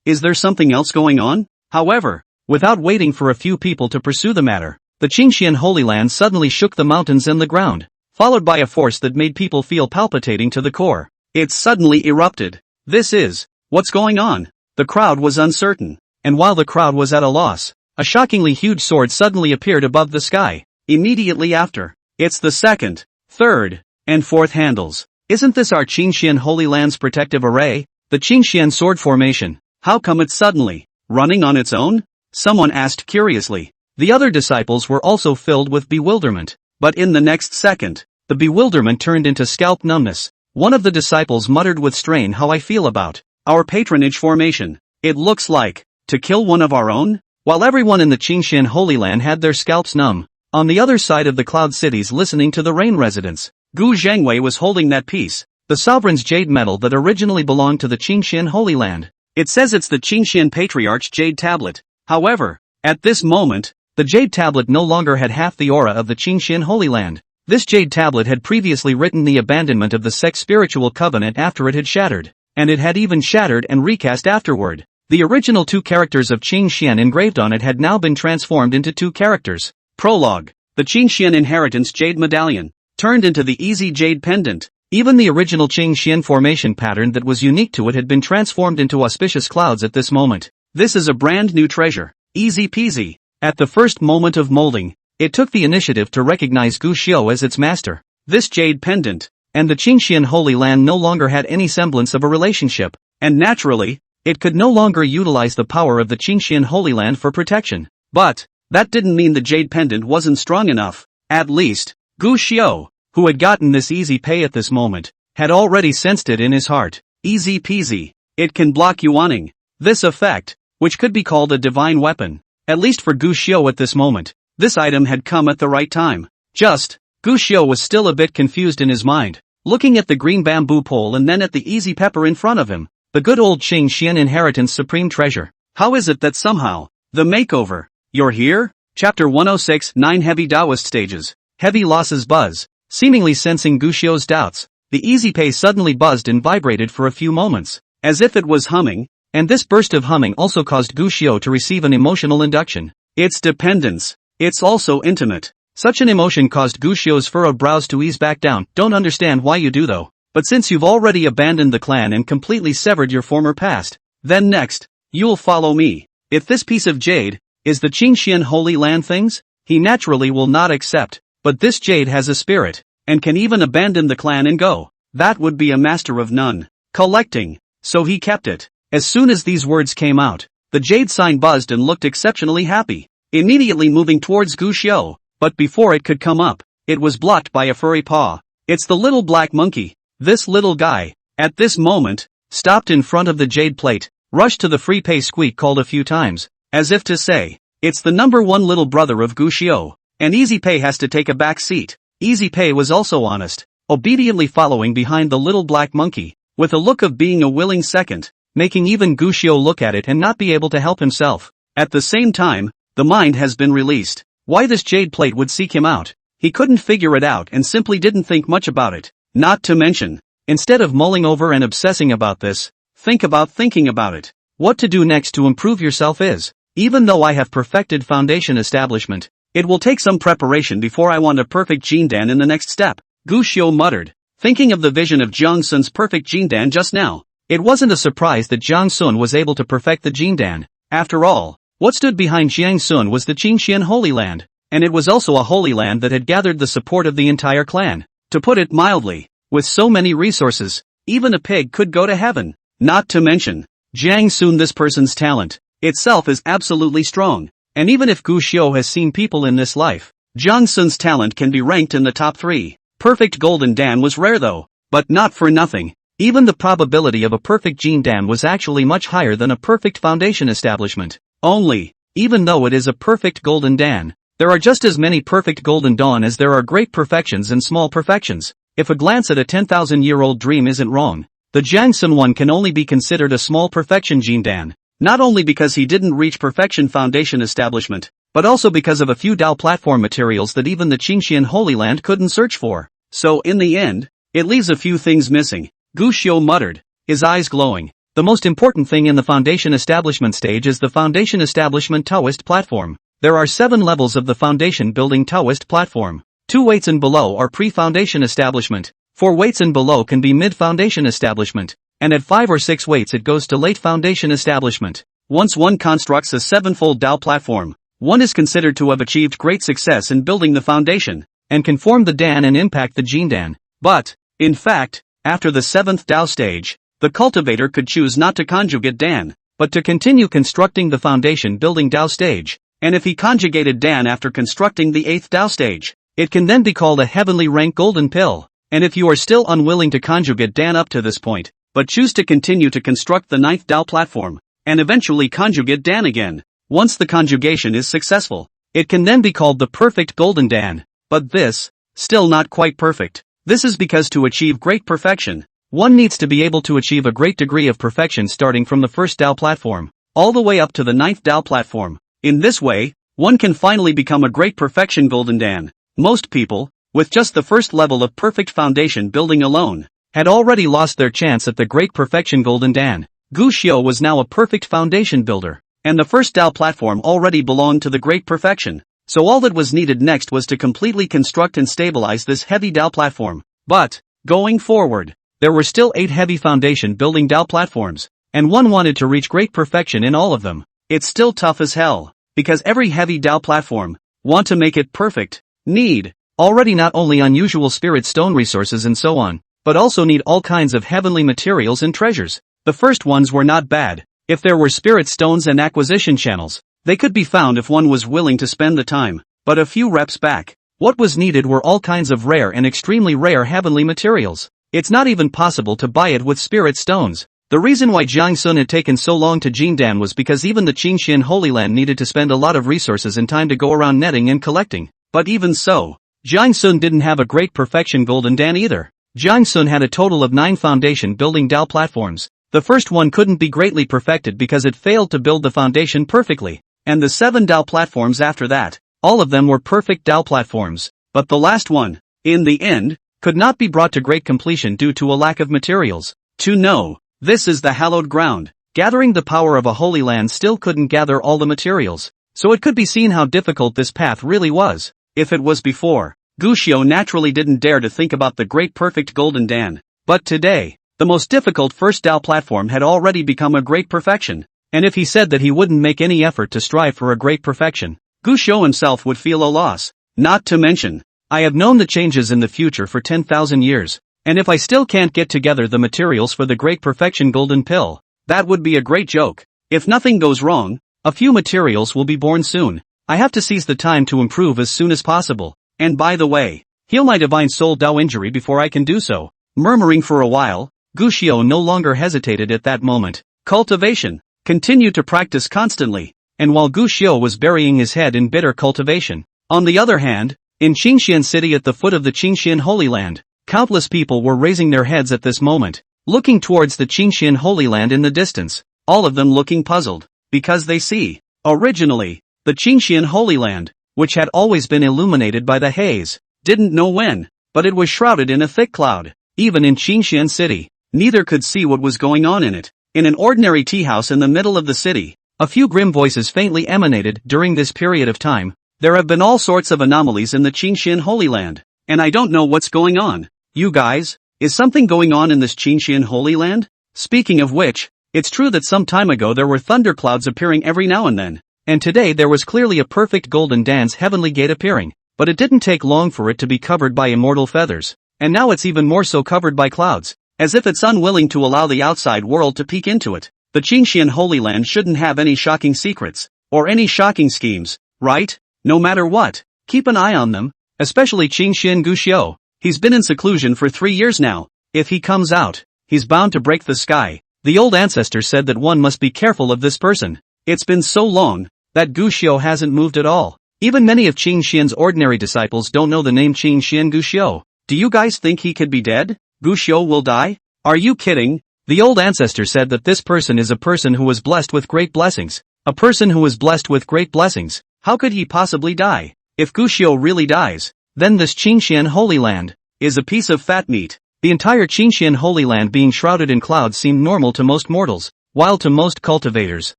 Is there something else going on? However, without waiting for a few people to pursue the matter, the Qingxian Holy Land suddenly shook the mountains and the ground, followed by a force that made people feel palpitating to the core. It suddenly erupted. What's going on? The crowd was uncertain, and while the crowd was at a loss, a shockingly huge sword suddenly appeared above the sky. Immediately after, it's the second, third, and fourth handles. Isn't this our Qingxian Holy Land's protective array? The Qingxian sword formation. How come it's suddenly running on its own? Someone asked curiously. The other disciples were also filled with bewilderment, but in the next second, the bewilderment turned into scalp numbness. One of the disciples muttered with strain, how I feel about our patronage formation. It looks like to kill one of our own? While everyone in the Qingxian Holy Land had their scalps numb, on the other side of the cloud cities listening to the rain residents, Gu Zhengwei was holding that piece, the sovereign's jade metal that originally belonged to the Qingxian Holy Land. It says it's the Qingxian Patriarch's jade tablet. However, at this moment, the jade tablet no longer had half the aura of the Qingxian Holy Land. This jade tablet had previously written the abandonment of the sect spiritual covenant after it had shattered, and it had even shattered and recast afterward. The original 2 characters of Qingxian engraved on it had now been transformed into 2 characters. Prologue. The Qingxian Inheritance Jade Medallion turned into the Easy Jade Pendant. Even the original Qingxian formation pattern that was unique to it had been transformed into auspicious clouds at this moment. This is a brand new treasure. Easy peasy. At the first moment of molding, it took the initiative to recognize Gu Xiu as its master. This jade pendant, and the Qingxian Holy Land no longer had any semblance of a relationship, and naturally, it could no longer utilize the power of the Qingxian Holy Land for protection. But that didn't mean the jade pendant wasn't strong enough. At least, Gu Xiu, who had gotten this easy pay at this moment, had already sensed it in his heart. Easy peasy. It can block yuaning. This effect, which could be called a divine weapon, At least for Gu Xiu at this moment, this item had come at the right time. Gu Xiu was still a bit confused in his mind, looking at the green bamboo pole and then at the easy pepper in front of him. The good old Qing Xian inheritance supreme treasure. How is it that somehow, the makeover, you're here? Chapter 106 9 Heavy Taoist Stages. Heavy losses buzz. Seemingly sensing Gu Xiu's doubts, the easy pay suddenly buzzed and vibrated for a few moments, as if it was humming, and this burst of humming also caused Gu Xiu to receive an emotional induction. It's dependence. It's also intimate. Such an emotion caused Gu Xiu's furrowed brows to ease back down. Don't understand why you do though. But since you've already abandoned the clan and completely severed your former past, then next, you'll follow me. If this piece of jade is the Qingxian Holy Land things, he naturally will not accept, but this jade has a spirit, and can even abandon the clan and go. That would be a master of none collecting, so he kept it. As soon as these words came out, the jade sign buzzed and looked exceptionally happy, immediately moving towards Gu Xiu. But before it could come up, it was blocked by a furry paw. It's the little black monkey. This little guy, at this moment, stopped in front of the jade plate, rushed to the free pay squeak called a few times, as if to say, it's the number one little brother of Gu Xiu, and Easy Pay has to take a back seat. Easy Pay was also honest, obediently following behind the little black monkey, with a look of being a willing second, making even Gu Xiu look at it and not be able to help himself. At the same time, the mind has been released. Why this jade plate would seek him out, he couldn't figure it out and simply didn't think much about it. Not to mention, instead of mulling over and obsessing about this, think about thinking about it. What to do next to improve yourself is, even though I have perfected foundation establishment, it will take some preparation before I want a perfect Jindan in the next step. Gu Xiu muttered, thinking of the vision of Jiang Sun's perfect Jindan just now. It wasn't a surprise that Jiang Sun was able to perfect the Jindan. After all, what stood behind Jiang Sun was the Qingxian Holy Land, and it was also a holy land that had gathered the support of the entire clan. To put it mildly, with so many resources, even a pig could go to heaven. Not to mention, Jiang Sun, this person's talent itself is absolutely strong, and even if Gu Xiu has seen people in this life, Jiang Sun's talent can be ranked in the top 3. Perfect Golden Dan was rare though, but not for nothing. Even the probability of a perfect Jindan was actually much higher than a perfect foundation establishment. Only, even though it is a perfect Golden Dan, there are just as many perfect Golden Dawn as there are great perfections and small perfections. If a glance at a 10,000-year-old dream isn't wrong, the Jiang Sun one can only be considered a small perfection Jindan, not only because he didn't reach perfection foundation establishment, but also because of a few Dao platform materials that even the Qingxian Holy Land couldn't search for. So in the end, it leaves a few things missing. Gu Xiu muttered, his eyes glowing. The most important thing in the foundation establishment stage is the foundation establishment Taoist platform. There are 7 levels of the foundation building Taoist platform. 2 weights and below are pre-foundation establishment, 4 weights and below can be mid-foundation establishment, and at 5 or 6 weights it goes to late foundation establishment. Once one constructs a 7-fold Dao platform, one is considered to have achieved great success in building the foundation, and can form the Dan and impact the Jindan. But, in fact, after the 7th Dao stage, the cultivator could choose not to conjugate Dan, but to continue constructing the foundation building Dao stage, and if he conjugated Dan after constructing the 8th Dao stage, it can then be called a heavenly rank golden pill. And if you are still unwilling to conjugate Dan up to this point, but choose to continue to construct the 9th Dao platform, and eventually conjugate Dan again, once the conjugation is successful, it can then be called the perfect golden Dan. But this, still not quite perfect. This is because to achieve great perfection, one needs to be able to achieve a great degree of perfection starting from the 1st Dao platform, all the way up to the 9th Dao platform. In this way, one can finally become a great perfection golden Dan. Most people, with just the 1st level of perfect foundation building alone, had already lost their chance at the great perfection golden Dan. Gu Xiu was now a perfect foundation builder, and the 1st Dao platform already belonged to the great perfection, so all that was needed next was to completely construct and stabilize this heavy Dao platform. But, going forward, there were still 8 heavy foundation building Dao platforms, and one wanted to reach great perfection in all of them. It's still tough as hell, because every heavy Dao platform, want to make it perfect, need, already not only unusual spirit stone resources and so on, but also need all kinds of heavenly materials and treasures. The first ones were not bad. If there were spirit stones and acquisition channels, they could be found if one was willing to spend the time. But a few reps back, what was needed were all kinds of rare and extremely rare heavenly materials. It's not even possible to buy it with spirit stones. The reason why Jiang Sun had taken so long to Jindan was because even the Qingxian Holy Land needed to spend a lot of resources and time to go around netting and collecting. But even so, Jiang Sun didn't have a great perfection golden dan either. Jiang Sun had a total of 9 foundation building dao platforms. The first one couldn't be greatly perfected because it failed to build the foundation perfectly. And the 7 dao platforms after that, all of them were perfect dao platforms. But the last one, in the end, could not be brought to great completion due to a lack of materials. To know, this is the hallowed ground. Gathering the power of a holy land still couldn't gather all the materials. So it could be seen how difficult this path really was. If it was before, Guxiu naturally didn't dare to think about the great perfect golden dan. But today, the most difficult first Dao platform had already become a great perfection. And if he said that he wouldn't make any effort to strive for a great perfection, Guxiu himself would feel a loss. Not to mention, I have known the changes in the future for 10,000 years. And if I still can't get together the materials for the great perfection golden pill, that would be a great joke. If nothing goes wrong, a few materials will be born soon. I have to seize the time to improve as soon as possible. And by the way, heal my divine soul Dao injury before I can do so. Murmuring for a while, Guxiu no longer hesitated at that moment. Cultivation. Continue to practice constantly. And while Guxiu was burying his head in bitter cultivation, on the other hand, in Qingxian City at the foot of the Qingxian Holy Land, countless people were raising their heads at this moment, looking towards the Qingxian Holy Land in the distance, all of them looking puzzled, because they see, originally, the Qingxian Holy Land, which had always been illuminated by the haze, didn't know when, but it was shrouded in a thick cloud. Even in Qingxian City, neither could see what was going on in it. In an ordinary tea house in the middle of the city, a few grim voices faintly emanated during this period of time. There have been all sorts of anomalies in the Qingxian Holy Land, and I don't know what's going on. You guys, is something going on in this Qingxian Holy Land? Speaking of which, it's true that some time ago there were thunderclouds appearing every now and then, and today there was clearly a perfect golden dan's heavenly gate appearing, but it didn't take long for it to be covered by immortal feathers, and now it's even more so covered by clouds, as if it's unwilling to allow the outside world to peek into it. The Qingxian Holy Land shouldn't have any shocking secrets, or any shocking schemes, right? No matter what, keep an eye on them, especially Qingxian Guxiu. He's been in seclusion for 3 years now. If he comes out, he's bound to break the sky. The old ancestor said that one must be careful of this person. It's been so long that Guxiu hasn't moved at all. Even many of Qingxian's ordinary disciples don't know the name Qingxian Guxiu. Do you guys think he could be dead? Guxiu will die? Are you kidding? The old ancestor said that this person is a person who was blessed with great blessings. A person who was blessed with great blessings. How could he possibly die? If Guxiu really dies, then this Qingxian Holy Land is a piece of fat meat. The entire Qingxian Holy Land being shrouded in clouds seemed normal to most mortals, while to most cultivators,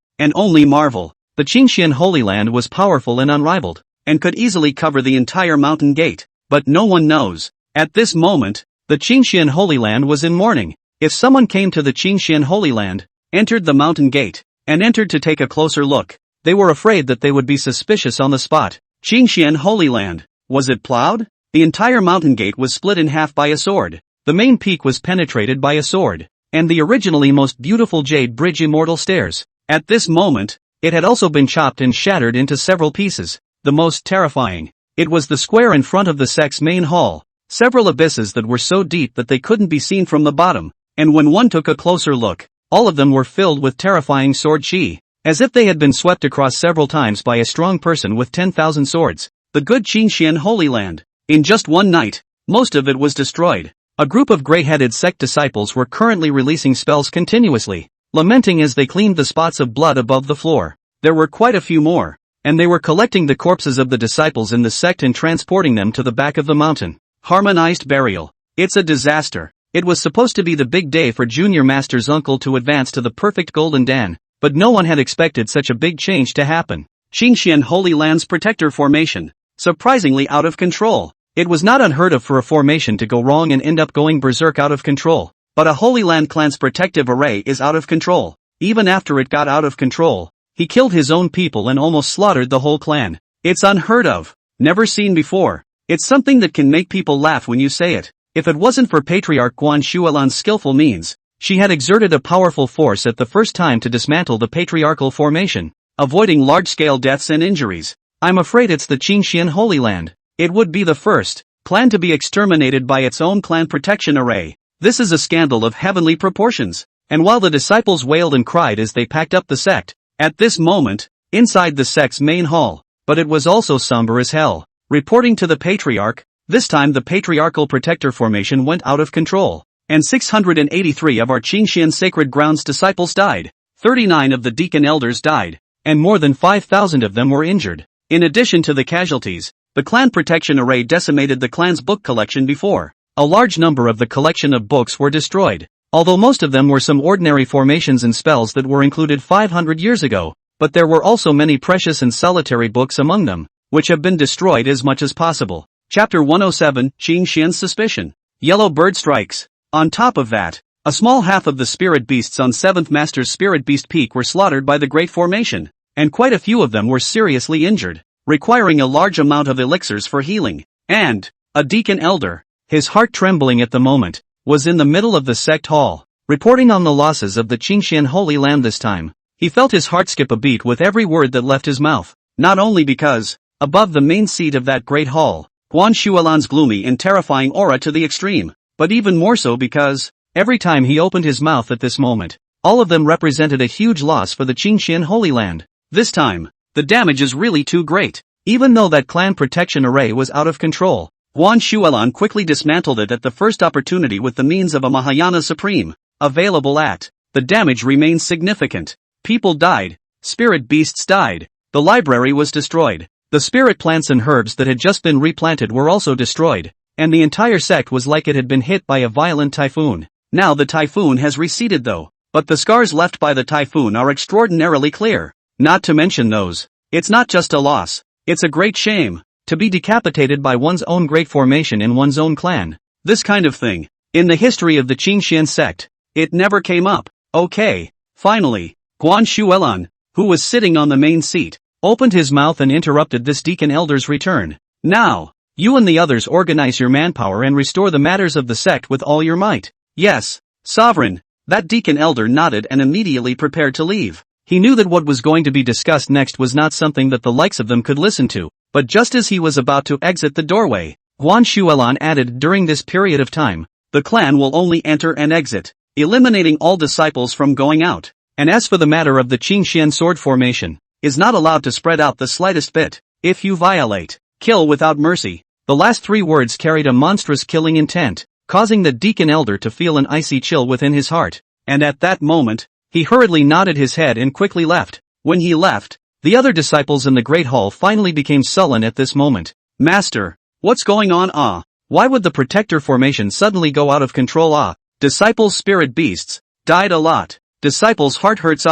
and only marvel, the Qingxian Holy Land was powerful and unrivaled, and could easily cover the entire mountain gate. But no one knows. At this moment, the Qingxian Holy Land was in mourning. If someone came to the Qingxian Holy Land, entered the mountain gate, and entered to take a closer look, they were afraid that they would be suspicious on the spot. Qingxian Holy Land, was it plowed? The entire mountain gate was split in half by a sword. The main peak was penetrated by a sword, and the originally most beautiful jade bridge immortal stairs. At this moment, it had also been chopped and shattered into several pieces. The most terrifying, it was the square in front of the sect's main hall. Several abysses that were so deep that they couldn't be seen from the bottom, and when one took a closer look, all of them were filled with terrifying sword chi, as if they had been swept across several times by a strong person with 10,000 swords. The good Qingxian Holy Land. In just one night, most of it was destroyed. A group of gray-headed sect disciples were currently releasing spells continuously, lamenting as they cleaned the spots of blood above the floor. There were quite a few more, and they were collecting the corpses of the disciples in the sect and transporting them to the back of the mountain. Harmonized burial. It's a disaster. It was supposed to be the big day for Junior Master's uncle to advance to the perfect golden dan, but no one had expected such a big change to happen. Qingxian Holy Land's protector formation. Surprisingly out of control. It was not unheard of for a formation to go wrong and end up going berserk out of control, but a Holy Land clan's protective array is out of control. Even after it got out of control, he killed his own people and almost slaughtered the whole clan. It's unheard of. Never seen before. It's something that can make people laugh when you say it. If it wasn't for Patriarch Guan Shuelan's skillful means, she had exerted a powerful force at the first time to dismantle the patriarchal formation, avoiding large-scale deaths and injuries. I'm afraid it's the Qingxian Holy Land. It would be the first clan to be exterminated by its own clan protection array. This is a scandal of heavenly proportions. and while the disciples wailed and cried as they packed up the sect, at this moment, inside the sect's main hall, but it was also somber as hell. Reporting to the patriarch, this time the patriarchal protector formation went out of control, and 683 of our Qingxian sacred grounds disciples died, 39 of the deacon elders died, and more than 5,000 of them were injured. In addition to the casualties, the clan protection array decimated the clan's book collection before. A large number of the collection of books were destroyed, although most of them were some ordinary formations and spells that were included 500 years ago, but there were also many precious and solitary books among them, which have been destroyed as much as possible. Chapter 107, Qingxian's Suspicion. Yellow Bird Strikes. On top of that, a small half of the spirit beasts on 7th Master's Spirit Beast Peak were slaughtered by the Great Formation, and quite a few of them were seriously injured, requiring a large amount of elixirs for healing. And a deacon elder, his heart trembling at the moment, was in the middle of the sect hall, reporting on the losses of the Qingxian Holy Land this time. He felt his heart skip a beat with every word that left his mouth, not only because, above the main seat of that great hall, Guan Shuolan's gloomy and terrifying aura to the extreme, but even more so because, every time he opened his mouth at this moment, all of them represented a huge loss for the Qingxian Holy Land. This time, the damage is really too great. Even though that clan protection array was out of control, Guan Shuolan quickly dismantled it at the first opportunity with the means of a Mahayana Supreme, available at. The damage remains significant. People died, spirit beasts died, the library was destroyed, the spirit plants and herbs that had just been replanted were also destroyed, and the entire sect was like it had been hit by a violent typhoon. Now the typhoon has receded though, but the scars left by the typhoon are extraordinarily clear. Not to mention those. It's not just a loss, it's a great shame, to be decapitated by one's own great formation in one's own clan. This kind of thing, in the history of the Qingxian sect, it never came up. Okay, finally, Guan Shuolan, who was sitting on the main seat, opened his mouth and interrupted this deacon elder's return. Now, you and the others organize your manpower and restore the matters of the sect with all your might. Yes, Sovereign. That deacon elder nodded and immediately prepared to leave. He knew that what was going to be discussed next was not something that the likes of them could listen to, but just as he was about to exit the doorway, Guan Shuolan added, during this period of time, the clan will only enter and exit, eliminating all disciples from going out. And as for the matter of the Qingxian sword formation, is not allowed to spread out the slightest bit. If you violate, kill without mercy. The last 3 words carried a monstrous killing intent, causing the deacon elder to feel an icy chill within his heart. And at that moment, he hurriedly nodded his head and quickly left. When he left, the other disciples in the Great Hall finally became sullen at this moment. Master, what's going on? Why would the protector formation suddenly go out of control? Disciples' spirit beasts died a lot. Disciples' heart hurts.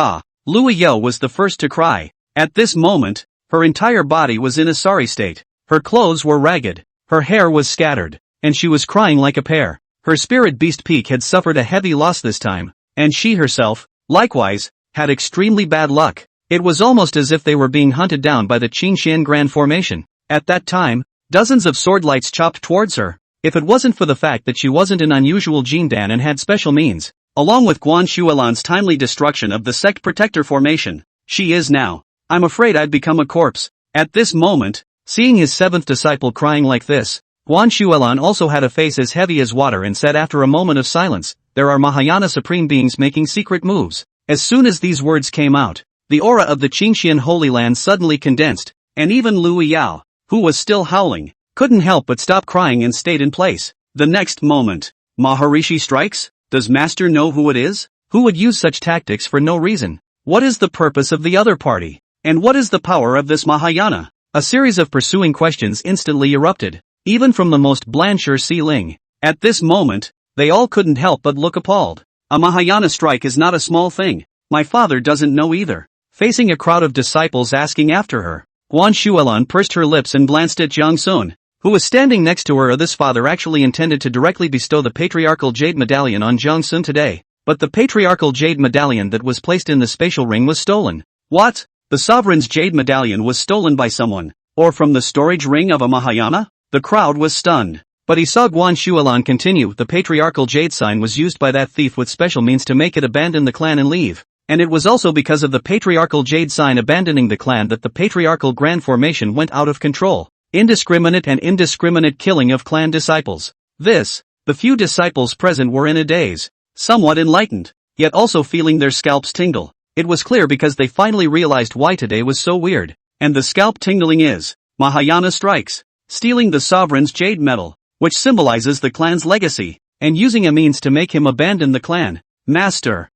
Lua Yo was the first to cry. At this moment, her entire body was in a sorry state. Her clothes were ragged, her hair was scattered, and she was crying like a pear. Her spirit beast peak had suffered a heavy loss this time, and she herself, likewise, had extremely bad luck. It was almost as if they were being hunted down by the Qingxian Grand Formation. At that time, dozens of sword lights chopped towards her. If it wasn't for the fact that she wasn't an unusual Jindan and had special means, along with Guan Shuolan's timely destruction of the sect protector formation, she is now. I'm afraid I'd become a corpse. At this moment, seeing his 7th disciple crying like this, Guan Shuolan also had a face as heavy as water and said after a moment of silence, there are Mahayana Supreme Beings making secret moves. As soon as these words came out, the aura of the Qingxian Holy Land suddenly condensed, and even Lu Yao, who was still howling, couldn't help but stop crying and stayed in place. The next moment, Maharishi strikes? Does Master know who it is? Who would use such tactics for no reason? What is the purpose of the other party? And what is the power of this Mahayana? A series of pursuing questions instantly erupted, even from the most Blanchard Si Ling. At this moment, they all couldn't help but look appalled. A Mahayana strike is not a small thing. My father doesn't know either. Facing a crowd of disciples asking after her, Guan Shuolan pursed her lips and glanced at Jiang Sun, who was standing next to her. This father actually intended to directly bestow the patriarchal jade medallion on Jiang Sun today, but the patriarchal jade medallion that was placed in the spatial ring was stolen. What? The sovereign's jade medallion was stolen by someone, or from the storage ring of a Mahayana? The crowd was stunned. But he saw Guan Shuolan continue. The patriarchal jade sign was used by that thief with special means to make it abandon the clan and leave. And it was also because of the patriarchal jade sign abandoning the clan that the patriarchal grand formation went out of control. Indiscriminate killing of clan disciples. The few disciples present were in a daze, somewhat enlightened. yet also feeling their scalps tingle. It was clear because they finally realized why today was so weird. And the scalp tingling is Mahayana strikes, stealing the sovereign's jade medal, which symbolizes the clan's legacy, and using a means to make him abandon the clan. Master,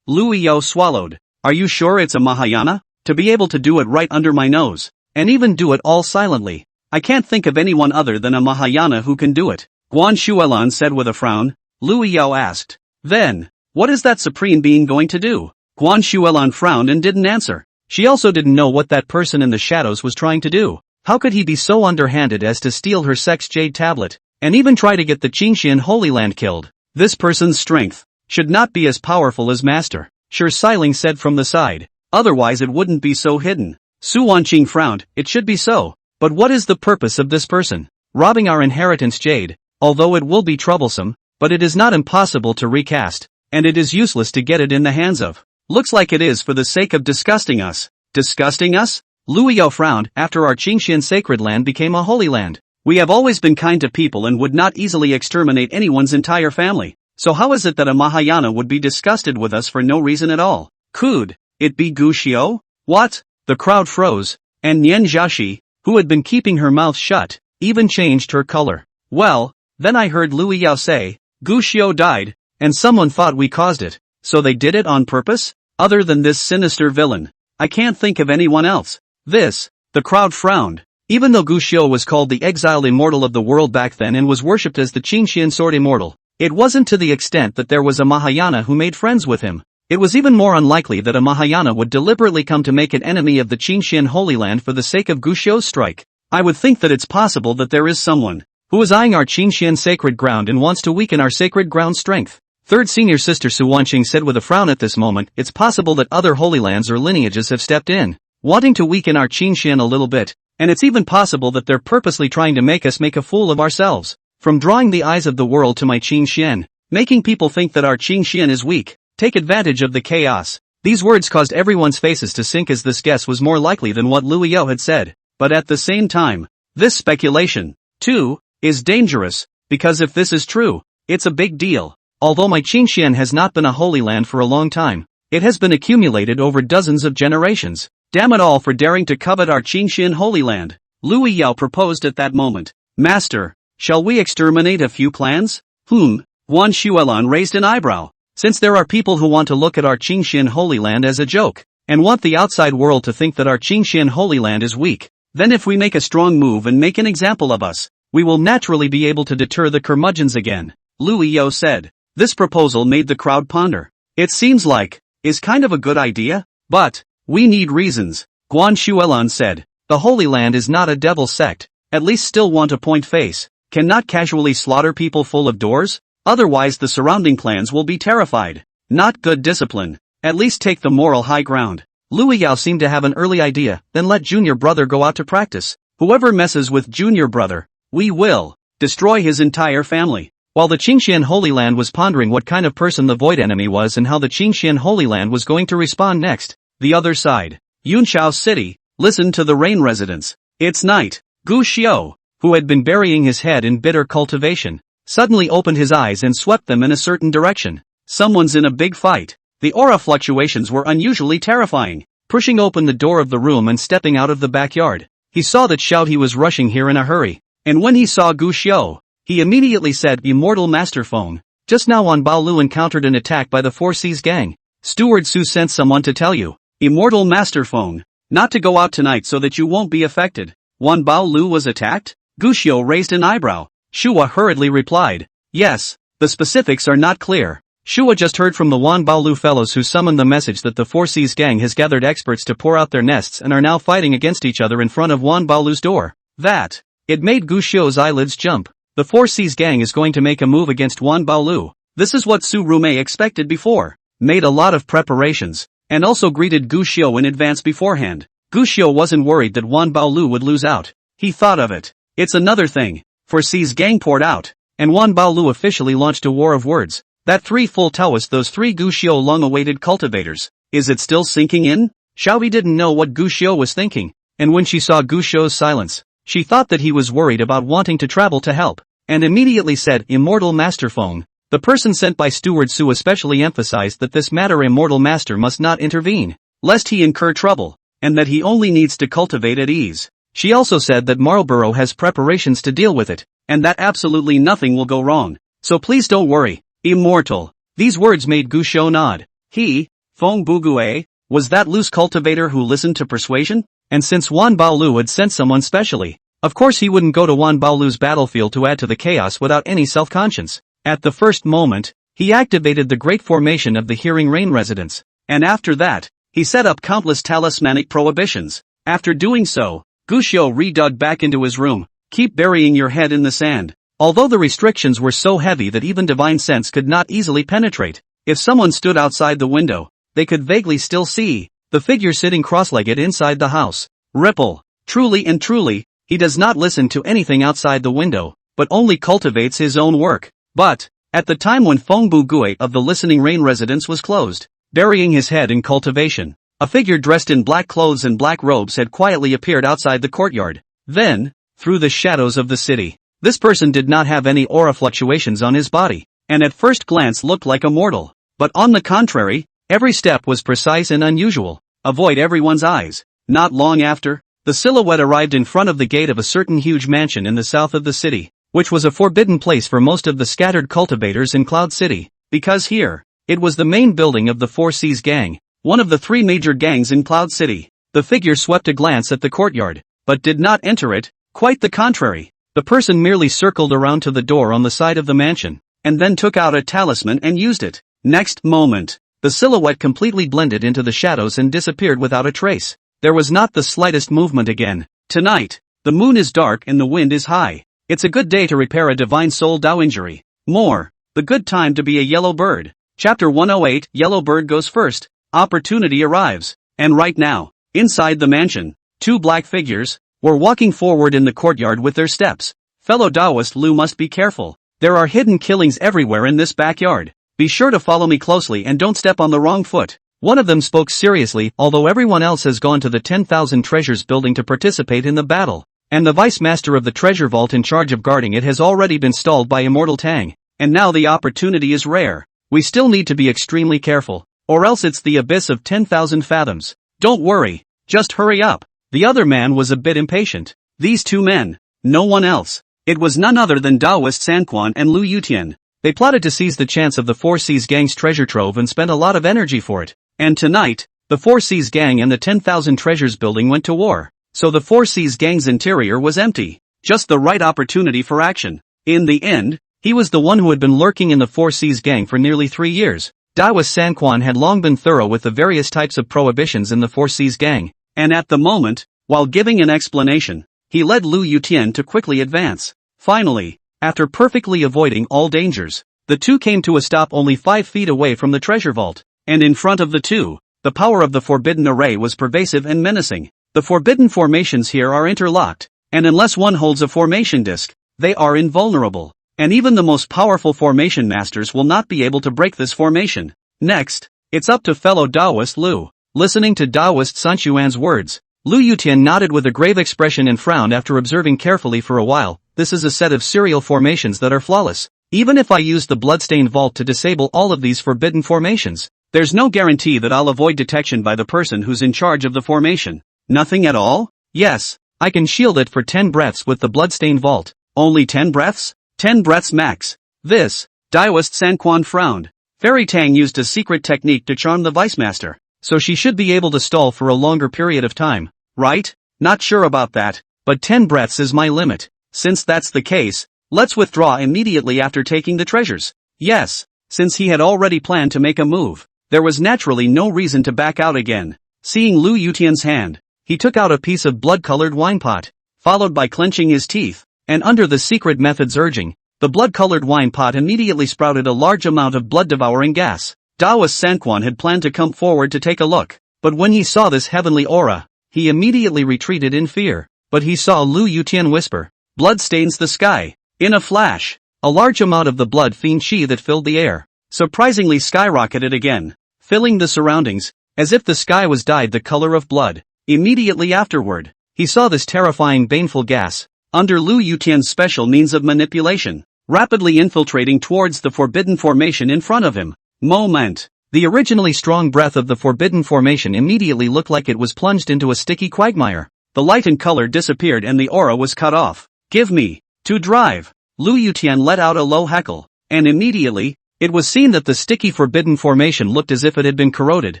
Liu Yao swallowed. Are you sure it's a Mahayana? To be able to do it right under my nose, and even do it all silently. I can't think of anyone other than a Mahayana who can do it. Guan Shuelan said with a frown. Liu Yao asked, then, what is that supreme being going to do? Guan Shuelan frowned and didn't answer. She also didn't know what that person in the shadows was trying to do. How could he be so underhanded as to steal her sect's jade tablet, and even try to get the Qingxian Holy Land killed? This person's strength should not be as powerful as Master, Shi Xiling said from the side. Otherwise it wouldn't be so hidden. Su Wanqing frowned. It should be so. But what is the purpose of this person? Robbing our inheritance jade, although it will be troublesome, but it is not impossible to recast, and it is useless to get it in the hands of. Looks like it is for the sake of disgusting us. Disgusting us? Liu Yao frowned. After our Qingxian sacred land became a holy land, we have always been kind to people and would not easily exterminate anyone's entire family. So how is it that a Mahayana would be disgusted with us for no reason at all? Could it be Gu Xiao? What? The crowd froze, and Nian Jiaxi, who had been keeping her mouth shut, even changed her color. Well, then I heard Liu Yao say, Gu Xiao died, and someone thought we caused it, so they did it on purpose? Other than this sinister villain, I can't think of anyone else. The crowd frowned. Even though Gu Xiao was called the exiled immortal of the world back then and was worshipped as the Qingxian sword immortal, it wasn't to the extent that there was a Mahayana who made friends with him. It was even more unlikely that a Mahayana would deliberately come to make an enemy of the Qingxian Holy Land for the sake of Gu Xiao's strike. I would think that it's possible that there is someone who is eyeing our Qingxian sacred ground and wants to weaken our sacred ground's strength. Third senior sister Su Wanqing said with a frown at this moment. It's possible that other holy lands or lineages have stepped in, wanting to weaken our Qingxian a little bit, and it's even possible that they're purposely trying to make us make a fool of ourselves. From drawing the eyes of the world to my Qingxian, making people think that our Qingxian is weak, take advantage of the chaos. These words caused everyone's faces to sink as this guess was more likely than what Liu Yao had said. But at the same time, this speculation, too, is dangerous, because if this is true, it's a big deal. Although my Qingxian has not been a holy land for a long time, it has been accumulated over dozens of generations. Damn it all for daring to covet our Qingxian holy land. Liu Yao proposed at that moment. Master, shall we exterminate a few clans? Guan Shuelan raised an eyebrow. Since there are people who want to look at our Qingxian holy land as a joke, and want the outside world to think that our Qingxian holy land is weak, then if we make a strong move and make an example of us, we will naturally be able to deter the curmudgeons again. Liu Yao said. This proposal made the crowd ponder. It seems like, is kind of a good idea, but, we need reasons. Guan Shuelan said. The Holy Land is not a devil sect, at least still want a point face, cannot casually slaughter people full of doors, otherwise the surrounding clans will be terrified. Not good discipline, at least take the moral high ground. Liu Yao seemed to have an early idea, then let junior brother go out to practice. Whoever messes with junior brother, we will destroy his entire family. While the Qingxian Holy Land was pondering what kind of person the Void Enemy was and how the Qingxian Holy Land was going to respond next, the other side, Yunshao City, listened to the Rain residents. It's night. Gu Xiao, who had been burying his head in bitter cultivation, suddenly opened his eyes and swept them in a certain direction. Someone's in a big fight. The aura fluctuations were unusually terrifying. Pushing open the door of the room and stepping out of the backyard, he saw that He was rushing here in a hurry. And when he saw Gu Xiao, he immediately said, Immortal Master Phone. Just now Wan Baolu encountered an attack by the Four Seas gang. Steward Su sent someone to tell you, Immortal Master Phone, not to go out tonight so that you won't be affected. Wan Baolu was attacked? Gu Xiao raised an eyebrow. Shua hurriedly replied, yes, the specifics are not clear. Shua just heard from the Wan Baolu fellows who summoned the message that the Four Seas gang has gathered experts to pour out their nests and are now fighting against each other in front of Wan Baolu's door. It made Gu Xiao's eyelids jump. The Four Seas gang is going to make a move against Wan Baolu. This is what Su Rumei expected before. Made a lot of preparations, and also greeted Gu Xiao in advance beforehand. Gu Xiao wasn't worried that Wan Baolu would lose out. He thought of it. It's another thing. Four Seas gang poured out, and Wan Baolu officially launched a war of words. That three full Taoist, those three Gu Xiao long-awaited cultivators. Is it still sinking in? Xiaobi didn't know what Gu Xiao was thinking, and when she saw Gu Xiao's silence, she thought that he was worried about wanting to travel to help, and immediately said, Immortal Master Phone, The person sent by Steward Su especially emphasized that this matter immortal master must not intervene, lest he incur trouble, and that he only needs to cultivate at ease. She also said that Marlborough has preparations to deal with it, and that absolutely nothing will go wrong. So please don't worry, immortal. These words made Gu Shou nod. He, Feng Bugue, was that loose cultivator who listened to persuasion? And since Wan Baolu had sent someone specially, of course he wouldn't go to Wan Baolu's battlefield to add to the chaos without any self-conscience. At the first moment, he activated the great formation of the Hearing Rain residents, and after that, he set up countless talismanic prohibitions. After doing so, Gu Shou re-dug back into his room. Keep burying your head in the sand. Although the restrictions were so heavy that even divine sense could not easily penetrate, if someone stood outside the window, they could vaguely still see the figure sitting cross-legged inside the house. Ripple. Truly and truly, he does not listen to anything outside the window, but only cultivates his own work. But, at the time when Feng Bugui of the Listening Rain residence was closed, burying his head in cultivation, a figure dressed in black clothes and black robes had quietly appeared outside the courtyard. Then, through the shadows of the city, this person did not have any aura fluctuations on his body, and at first glance looked like a mortal. But on the contrary, every step was precise and unusual. Avoid everyone's eyes. Not long after, the silhouette arrived in front of the gate of a certain huge mansion in the south of the city, which was a forbidden place for most of the scattered cultivators in Cloud City, because here, it was the main building of the Four Seas Gang, one of the three major gangs in Cloud City. The figure swept a glance at the courtyard, but did not enter it. Quite the contrary. The person merely circled around to the door on the side of the mansion, and then took out a talisman and used it. Next moment, the silhouette completely blended into the shadows and disappeared without a trace. There was not the slightest movement again. Tonight, the moon is dark and the wind is high. It's a good day to repair a divine soul Dao injury. More, the good time to be a yellow bird. Chapter 108, Yellow Bird goes first. Opportunity arrives. And right now, inside the mansion, two black figures were walking forward in the courtyard with their steps. Fellow Taoist Lu must be careful. There are hidden killings everywhere in this backyard. Be sure to follow me closely and don't step on the wrong foot. One of them spoke seriously, although everyone else has gone to the 10,000 Treasures building to participate in the battle. And the vice master of the treasure vault in charge of guarding it has already been stalled by Immortal Tang. And now the opportunity is rare. We still need to be extremely careful, or else it's the abyss of 10,000 fathoms. Don't worry, just hurry up. The other man was a bit impatient. These two men, no one else. It was none other than Taoist Sanquan and Lu Yutian. They plotted to seize the chance of the Four Seas Gang's treasure trove and spent a lot of energy for it. And tonight, the Four Seas Gang and the 10,000 Treasures building went to war. So the Four Seas Gang's interior was empty. Just the right opportunity for action. In the end, he was the one who had been lurking in the Four Seas Gang for nearly 3 years. Taoist Sanquan had long been thorough with the various types of prohibitions in the Four Seas Gang. And at the moment, while giving an explanation, he led Lu Yutian to quickly advance. Finally, after perfectly avoiding all dangers, the two came to a stop only 5 feet away from the treasure vault. And in front of the two, the power of the forbidden array was pervasive and menacing. The forbidden formations here are interlocked, and unless one holds a formation disc, they are invulnerable. And even the most powerful formation masters will not be able to break this formation. Next, it's up to fellow Taoist Lu. Listening to Taoist Sanchuan's words, Lu Yutian nodded with a grave expression and frowned after observing carefully for a while. This is a set of serial formations that are flawless. Even if I use the bloodstained vault to disable all of these forbidden formations, there's no guarantee that I'll avoid detection by the person who's in charge of the formation. Nothing at all? Yes, I can shield it for 10 breaths with the bloodstained vault. Only 10 breaths? 10 breaths max. This, Taoist Sanquan frowned. Fairy Tang used a secret technique to charm the vice master, so she should be able to stall for a longer period of time, right? Not sure about that, but 10 breaths is my limit. Since that's the case, let's withdraw immediately after taking the treasures. Yes, since he had already planned to make a move, there was naturally no reason to back out again. Seeing Lu Yutian's hand, he took out a piece of blood-colored wine pot, followed by clenching his teeth, and under the secret method's urging, the blood-colored wine pot immediately sprouted a large amount of blood-devouring gas. Taoist Sanquan had planned to come forward to take a look, but when he saw this heavenly aura, he immediately retreated in fear. But he saw Lu Yutian whisper, "Blood stains the sky." In a flash, a large amount of the blood fiend chi that filled the air surprisingly skyrocketed again, filling the surroundings, as if the sky was dyed the color of blood. Immediately afterward, he saw this terrifying baneful gas, under Lu Yutian's special means of manipulation, rapidly infiltrating towards the forbidden formation in front of him. Moment. The originally strong breath of the forbidden formation immediately looked like it was plunged into a sticky quagmire. The light and color disappeared and the aura was cut off. Give me. To drive. Lu Yutian let out a low heckle. And immediately, it was seen that the sticky forbidden formation looked as if it had been corroded,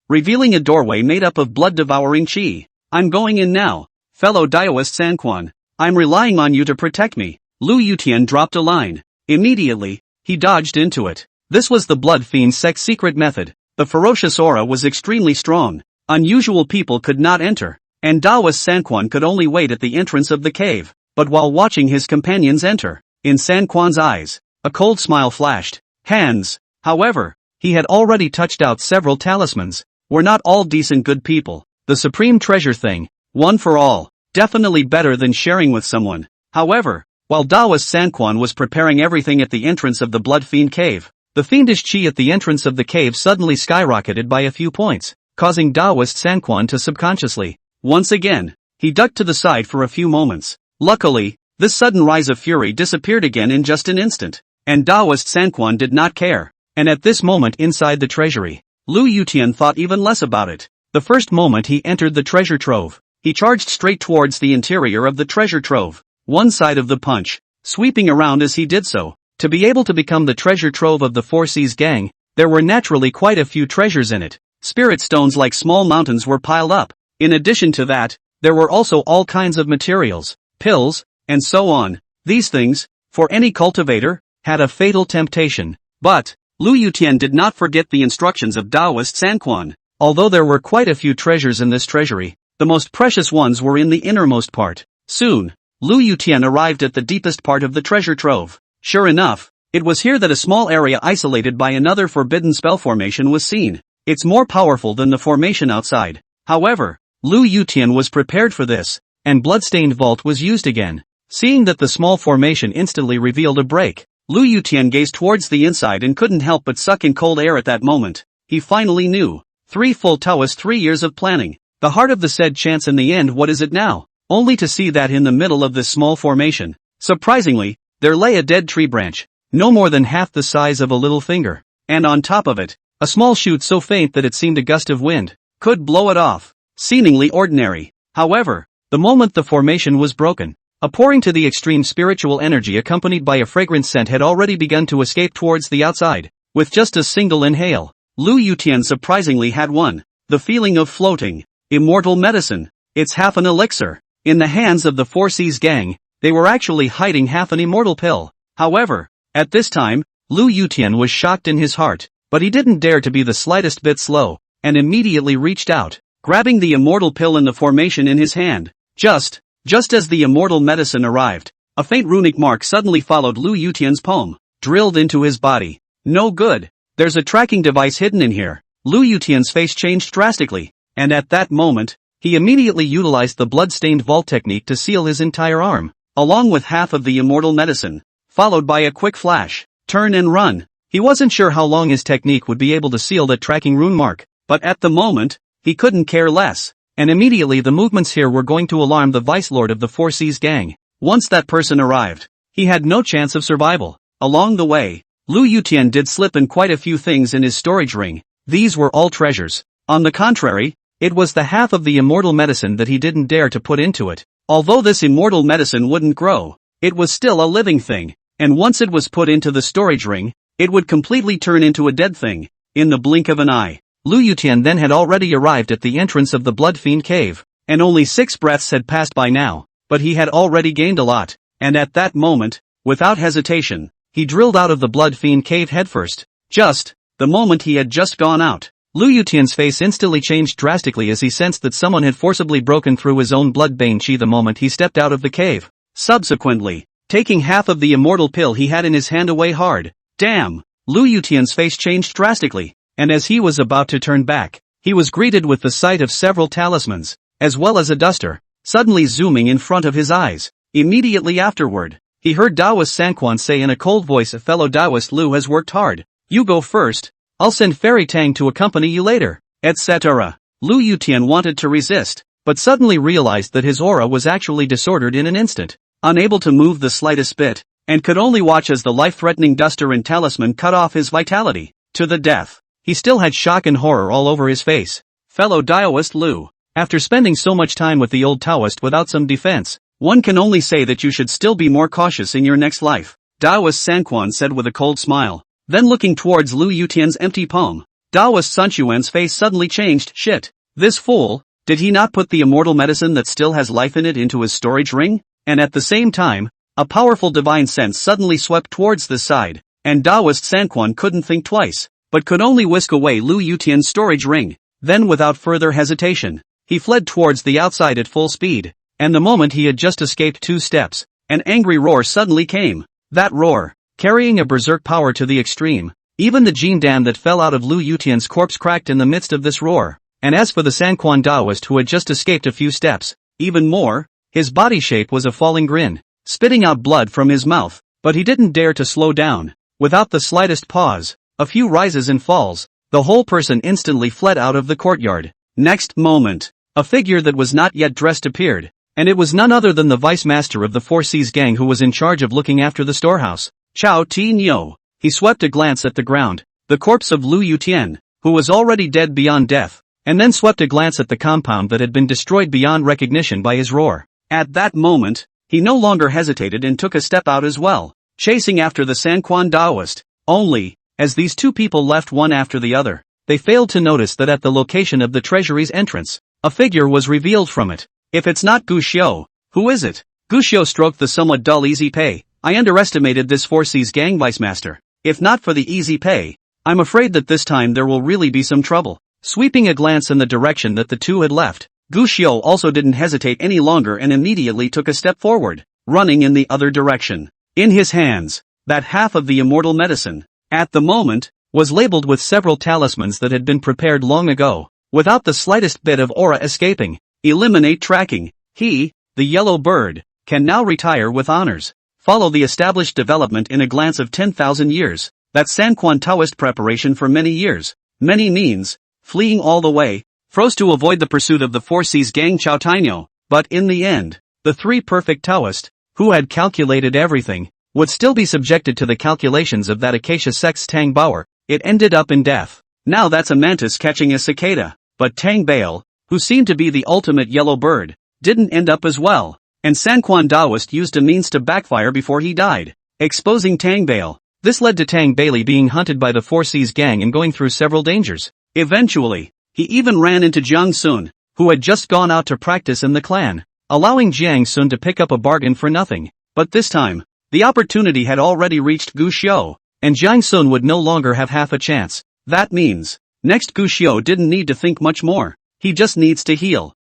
revealing a doorway made up of blood-devouring chi. I'm going in now. Fellow Daoist Sanquan. I'm relying on you to protect me. Lu Yutian dropped a line. Immediately, he dodged into it. This was the Blood Fiend sect's secret method. The ferocious aura was extremely strong. Unusual people could not enter, and Daoist Sanquan could only wait at the entrance of the cave. But while watching his companions enter, in Sanquan's eyes, a cold smile flashed. Hands. However, he had already touched out several talismans. We're not all decent good people. The supreme treasure thing, one for all, definitely better than sharing with someone. However, while Daoist Sanquan was preparing everything at the entrance of the Blood Fiend cave, the fiendish chi at the entrance of the cave suddenly skyrocketed by a few points, causing Daoist Sanquan to subconsciously, once again, he ducked to the side for a few moments. Luckily, this sudden rise of fury disappeared again in just an instant, and Daoist Sanquan did not care. And at this moment inside the treasury, Lu Yutian thought even less about it. The first moment he entered the treasure trove, he charged straight towards the interior of the treasure trove, one side of the punch, sweeping around as he did so. To be able to become the treasure trove of the Four Seas gang, there were naturally quite a few treasures in it. Spirit stones like small mountains were piled up. In addition to that, there were also all kinds of materials, pills, and so on. These things, for any cultivator, had a fatal temptation. But, Lu Yutian did not forget the instructions of Daoist Sanquan. Although there were quite a few treasures in this treasury, the most precious ones were in the innermost part. Soon, Lu Yutian arrived at the deepest part of the treasure trove. Sure enough, it was here that a small area isolated by another forbidden spell formation was seen. It's more powerful than the formation outside. However, Lu Yutian was prepared for this, and bloodstained vault was used again. Seeing that the small formation instantly revealed a break, Lu Yutian gazed towards the inside and couldn't help but suck in cold air at that moment. He finally knew. 3 full Taoist 3 years of planning. The heart of the said chance in the end, what is it now? Only to see that in the middle of this small formation, surprisingly, there lay a dead tree branch, no more than half the size of a little finger, and on top of it, a small shoot so faint that it seemed a gust of wind could blow it off. Seemingly ordinary. However, the moment the formation was broken, a pouring to the extreme spiritual energy accompanied by a fragrant scent had already begun to escape towards the outside. With just a single inhale, Lu Yutian surprisingly had one. The feeling of floating. Immortal medicine. It's half an elixir. In the hands of the Four Seas gang, they were actually hiding half an immortal pill. However, at this time, Lu Yutian was shocked in his heart, but he didn't dare to be the slightest bit slow, and immediately reached out, grabbing the immortal pill in the formation in his hand. Just as the immortal medicine arrived, a faint runic mark suddenly followed Lu Yutian's palm, drilled into his body. No good. There's a tracking device hidden in here. Lu Yutian's face changed drastically, and at that moment, he immediately utilized the blood-stained vault technique to seal his entire arm, along with half of the immortal medicine, followed by a quick flash, turn and run. He wasn't sure how long his technique would be able to seal that tracking rune mark, but at the moment, he couldn't care less, and immediately the movements here were going to alarm the vice lord of the Four Seas gang. Once that person arrived, he had no chance of survival. Along the way, Lu Yutian did slip in quite a few things in his storage ring. These were all treasures. On the contrary, it was the half of the immortal medicine that he didn't dare to put into it. Although this immortal medicine wouldn't grow, it was still a living thing, and once it was put into the storage ring, it would completely turn into a dead thing, in the blink of an eye. Lu Yutian then had already arrived at the entrance of the Blood Fiend cave, and only 6 breaths had passed by now, but he had already gained a lot, and at that moment, without hesitation, he drilled out of the Blood Fiend cave headfirst. Just, the moment he had just gone out, Lu Yutian's face instantly changed drastically as he sensed that someone had forcibly broken through his own blood-bane chi the moment he stepped out of the cave. Subsequently, taking half of the immortal pill he had in his hand away hard. Damn! Lu Yutian's face changed drastically, and as he was about to turn back, he was greeted with the sight of several talismans, as well as a duster, suddenly zooming in front of his eyes. Immediately afterward, he heard Daoist Sanquan say in a cold voice, "A fellow Daoist, Lu has worked hard. You go first. I'll send Fairy Tang to accompany you later," etc. Lu Yutian wanted to resist, but suddenly realized that his aura was actually disordered in an instant, unable to move the slightest bit, and could only watch as the life-threatening duster and talisman cut off his vitality, to the death. He still had shock and horror all over his face. Fellow Taoist Lu, after spending so much time with the old Taoist without some defense, one can only say that you should still be more cautious in your next life, Taoist Sanquan said with a cold smile. Then looking towards Lu Yutian's empty palm, Taoist Sun Xuan's face suddenly changed. Shit. This fool, did he not put the immortal medicine that still has life in it into his storage ring? And at the same time, a powerful divine sense suddenly swept towards the side, and Taoist Sanquan couldn't think twice, but could only whisk away Lu Yutian's storage ring. Then without further hesitation, he fled towards the outside at full speed, and the moment he had just escaped 2 steps, an angry roar suddenly came. That roar, carrying a berserk power to the extreme. Even the Jin Dan that fell out of Lu Yutian's corpse cracked in the midst of this roar. And as for the Sanquan Taoist who had just escaped a few steps, even more, his body shape was a falling grin, spitting out blood from his mouth, but he didn't dare to slow down. Without the slightest pause, a few rises and falls, the whole person instantly fled out of the courtyard. Next moment, a figure that was not yet dressed appeared, and it was none other than the vice master of the Four Seas gang who was in charge of looking after the storehouse, Chao Ti Nyo. He swept a glance at the ground, the corpse of Lu Yutian, who was already dead beyond death, and then swept a glance at the compound that had been destroyed beyond recognition by his roar. At that moment, he no longer hesitated and took a step out as well, chasing after the Sanquan Taoist. Only, as these two people left one after the other, they failed to notice that at the location of the treasury's entrance, a figure was revealed from it. If it's not Gu Xiu, who is it? Gu Xiu stroked the somewhat dull easy pay. I underestimated this Four Seas gang vice master. If not for the easy pay, I'm afraid that this time there will really be some trouble. Sweeping a glance in the direction that the two had left, Gu Xiu also didn't hesitate any longer and immediately took a step forward, running in the other direction. In his hands, that half of the immortal medicine, at the moment, was labeled with several talismans that had been prepared long ago, without the slightest bit of aura escaping. Eliminate tracking. He, the yellow bird, can now retire with honors. Follow the established development in a glance of 10,000 years. That Sanquan Taoist preparation for many years. Many means, fleeing all the way, froze to avoid the pursuit of the Four Seas gang Chao Tainyo. But in the end, the 3 perfect Taoists, who had calculated everything, would still be subjected to the calculations of that Acacia sect's Tang Bauer. It ended up in death. Now that's a mantis catching a cicada. But Tang Bail, who seemed to be the ultimate yellow bird, didn't end up as well, and Sanquan Taoist used a means to backfire before he died, exposing Tang Bail. This led to Tang Bailey being hunted by the Four Seas gang and going through several dangers. Eventually, he even ran into Jiang Sun, who had just gone out to practice in the clan, allowing Jiang Sun to pick up a bargain for nothing. But this time, the opportunity had already reached Gu Xiu, and Jiang Sun would no longer have half a chance. That means, next Gu Xiu didn't need to think much more. He just needs to heal.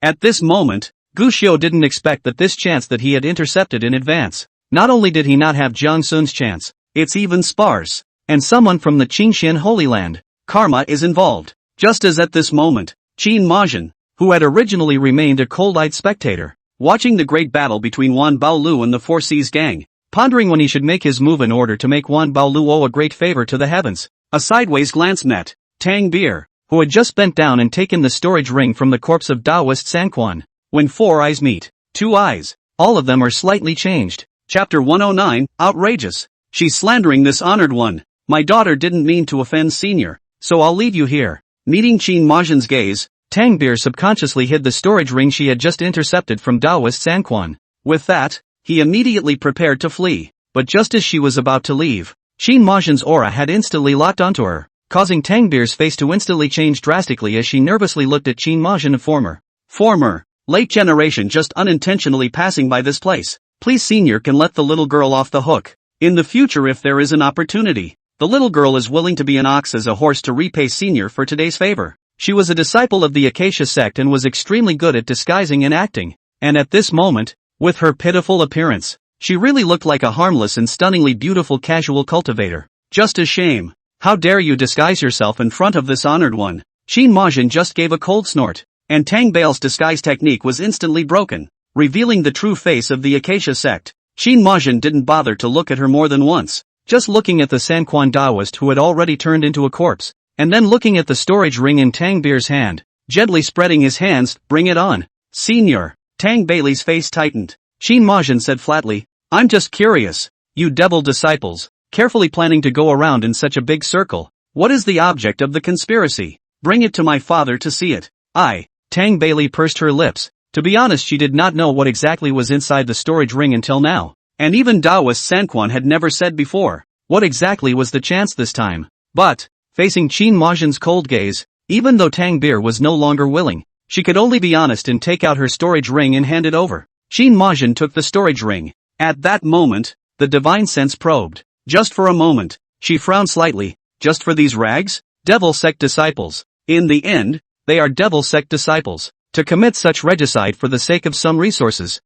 At this moment, Gu Xiu didn't expect that this chance that he had intercepted in advance. Not only did he not have Jiang Sun's chance, it's even sparse, and someone from the Qingxian Holy Land, karma is involved. Just as at this moment, Qin Majin, who had originally remained a cold-eyed spectator, watching the great battle between Wan Baolu and the Four Seas gang, pondering when he should make his move in order to make Wan Baolu owe a great favor to the heavens, a sideways glance met Tang Beer, who had just bent down and taken the storage ring from the corpse of Taoist Sanquan. When 4 eyes meet, 2 eyes, all of them are slightly changed. Chapter 109, Outrageous. She's slandering this honored one. My daughter didn't mean to offend senior, so I'll leave you here. Meeting Qin Majin's gaze, Tang Beer subconsciously hid the storage ring she had just intercepted from Taoist Sanquan. With that, he immediately prepared to flee, but just as she was about to leave, Qin Majin's aura had instantly locked onto her, causing Tang Beer's face to instantly change drastically as she nervously looked at Qin Majin, a former, late generation just unintentionally passing by this place. Please senior can let the little girl off the hook. In the future if there is an opportunity, the little girl is willing to be an ox as a horse to repay senior for today's favor. She was a disciple of the Acacia sect and was extremely good at disguising and acting. And at this moment, with her pitiful appearance, she really looked like a harmless and stunningly beautiful casual cultivator. Just a shame. How dare you disguise yourself in front of this honored one? Qin Majin just gave a cold snort, and Tang Bail's disguise technique was instantly broken, revealing the true face of the Acacia sect. Qin Majin didn't bother to look at her more than once, just looking at the Sanquan Taoist who had already turned into a corpse, and then looking at the storage ring in Tang Beer's hand, gently spreading his hands. Bring it on, senior. Tang Bailey's face tightened. Qin Majin said flatly, I'm just curious. You devil disciples, carefully planning to go around in such a big circle. What is the object of the conspiracy? Bring it to my father to see it. Tang Bailey pursed her lips. To be honest, she did not know what exactly was inside the storage ring until now. And even Taoist Sanquan had never said before. What exactly was the chance this time? But, facing Qin Majin's cold gaze, even though Tang Beer was no longer willing, she could only be honest and take out her storage ring and hand it over. Qin Majin took the storage ring. At that moment, the divine sense probed. Just for a moment, she frowned slightly. Just for these rags? Devil sect disciples. In the end, they are devil sect disciples. To commit such regicide for the sake of some resources.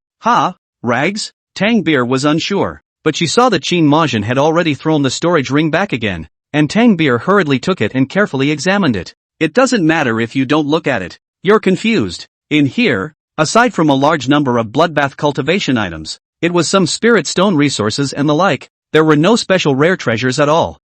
Rags? Tang Beer was unsure, but she saw that Qin Majin had already thrown the storage ring back again, and Tang Beer hurriedly took it and carefully examined it. It doesn't matter if you don't look at it. You're confused. In here, aside from a large number of bloodbath cultivation items, it was some spirit stone resources and the like. There were no special rare treasures at all.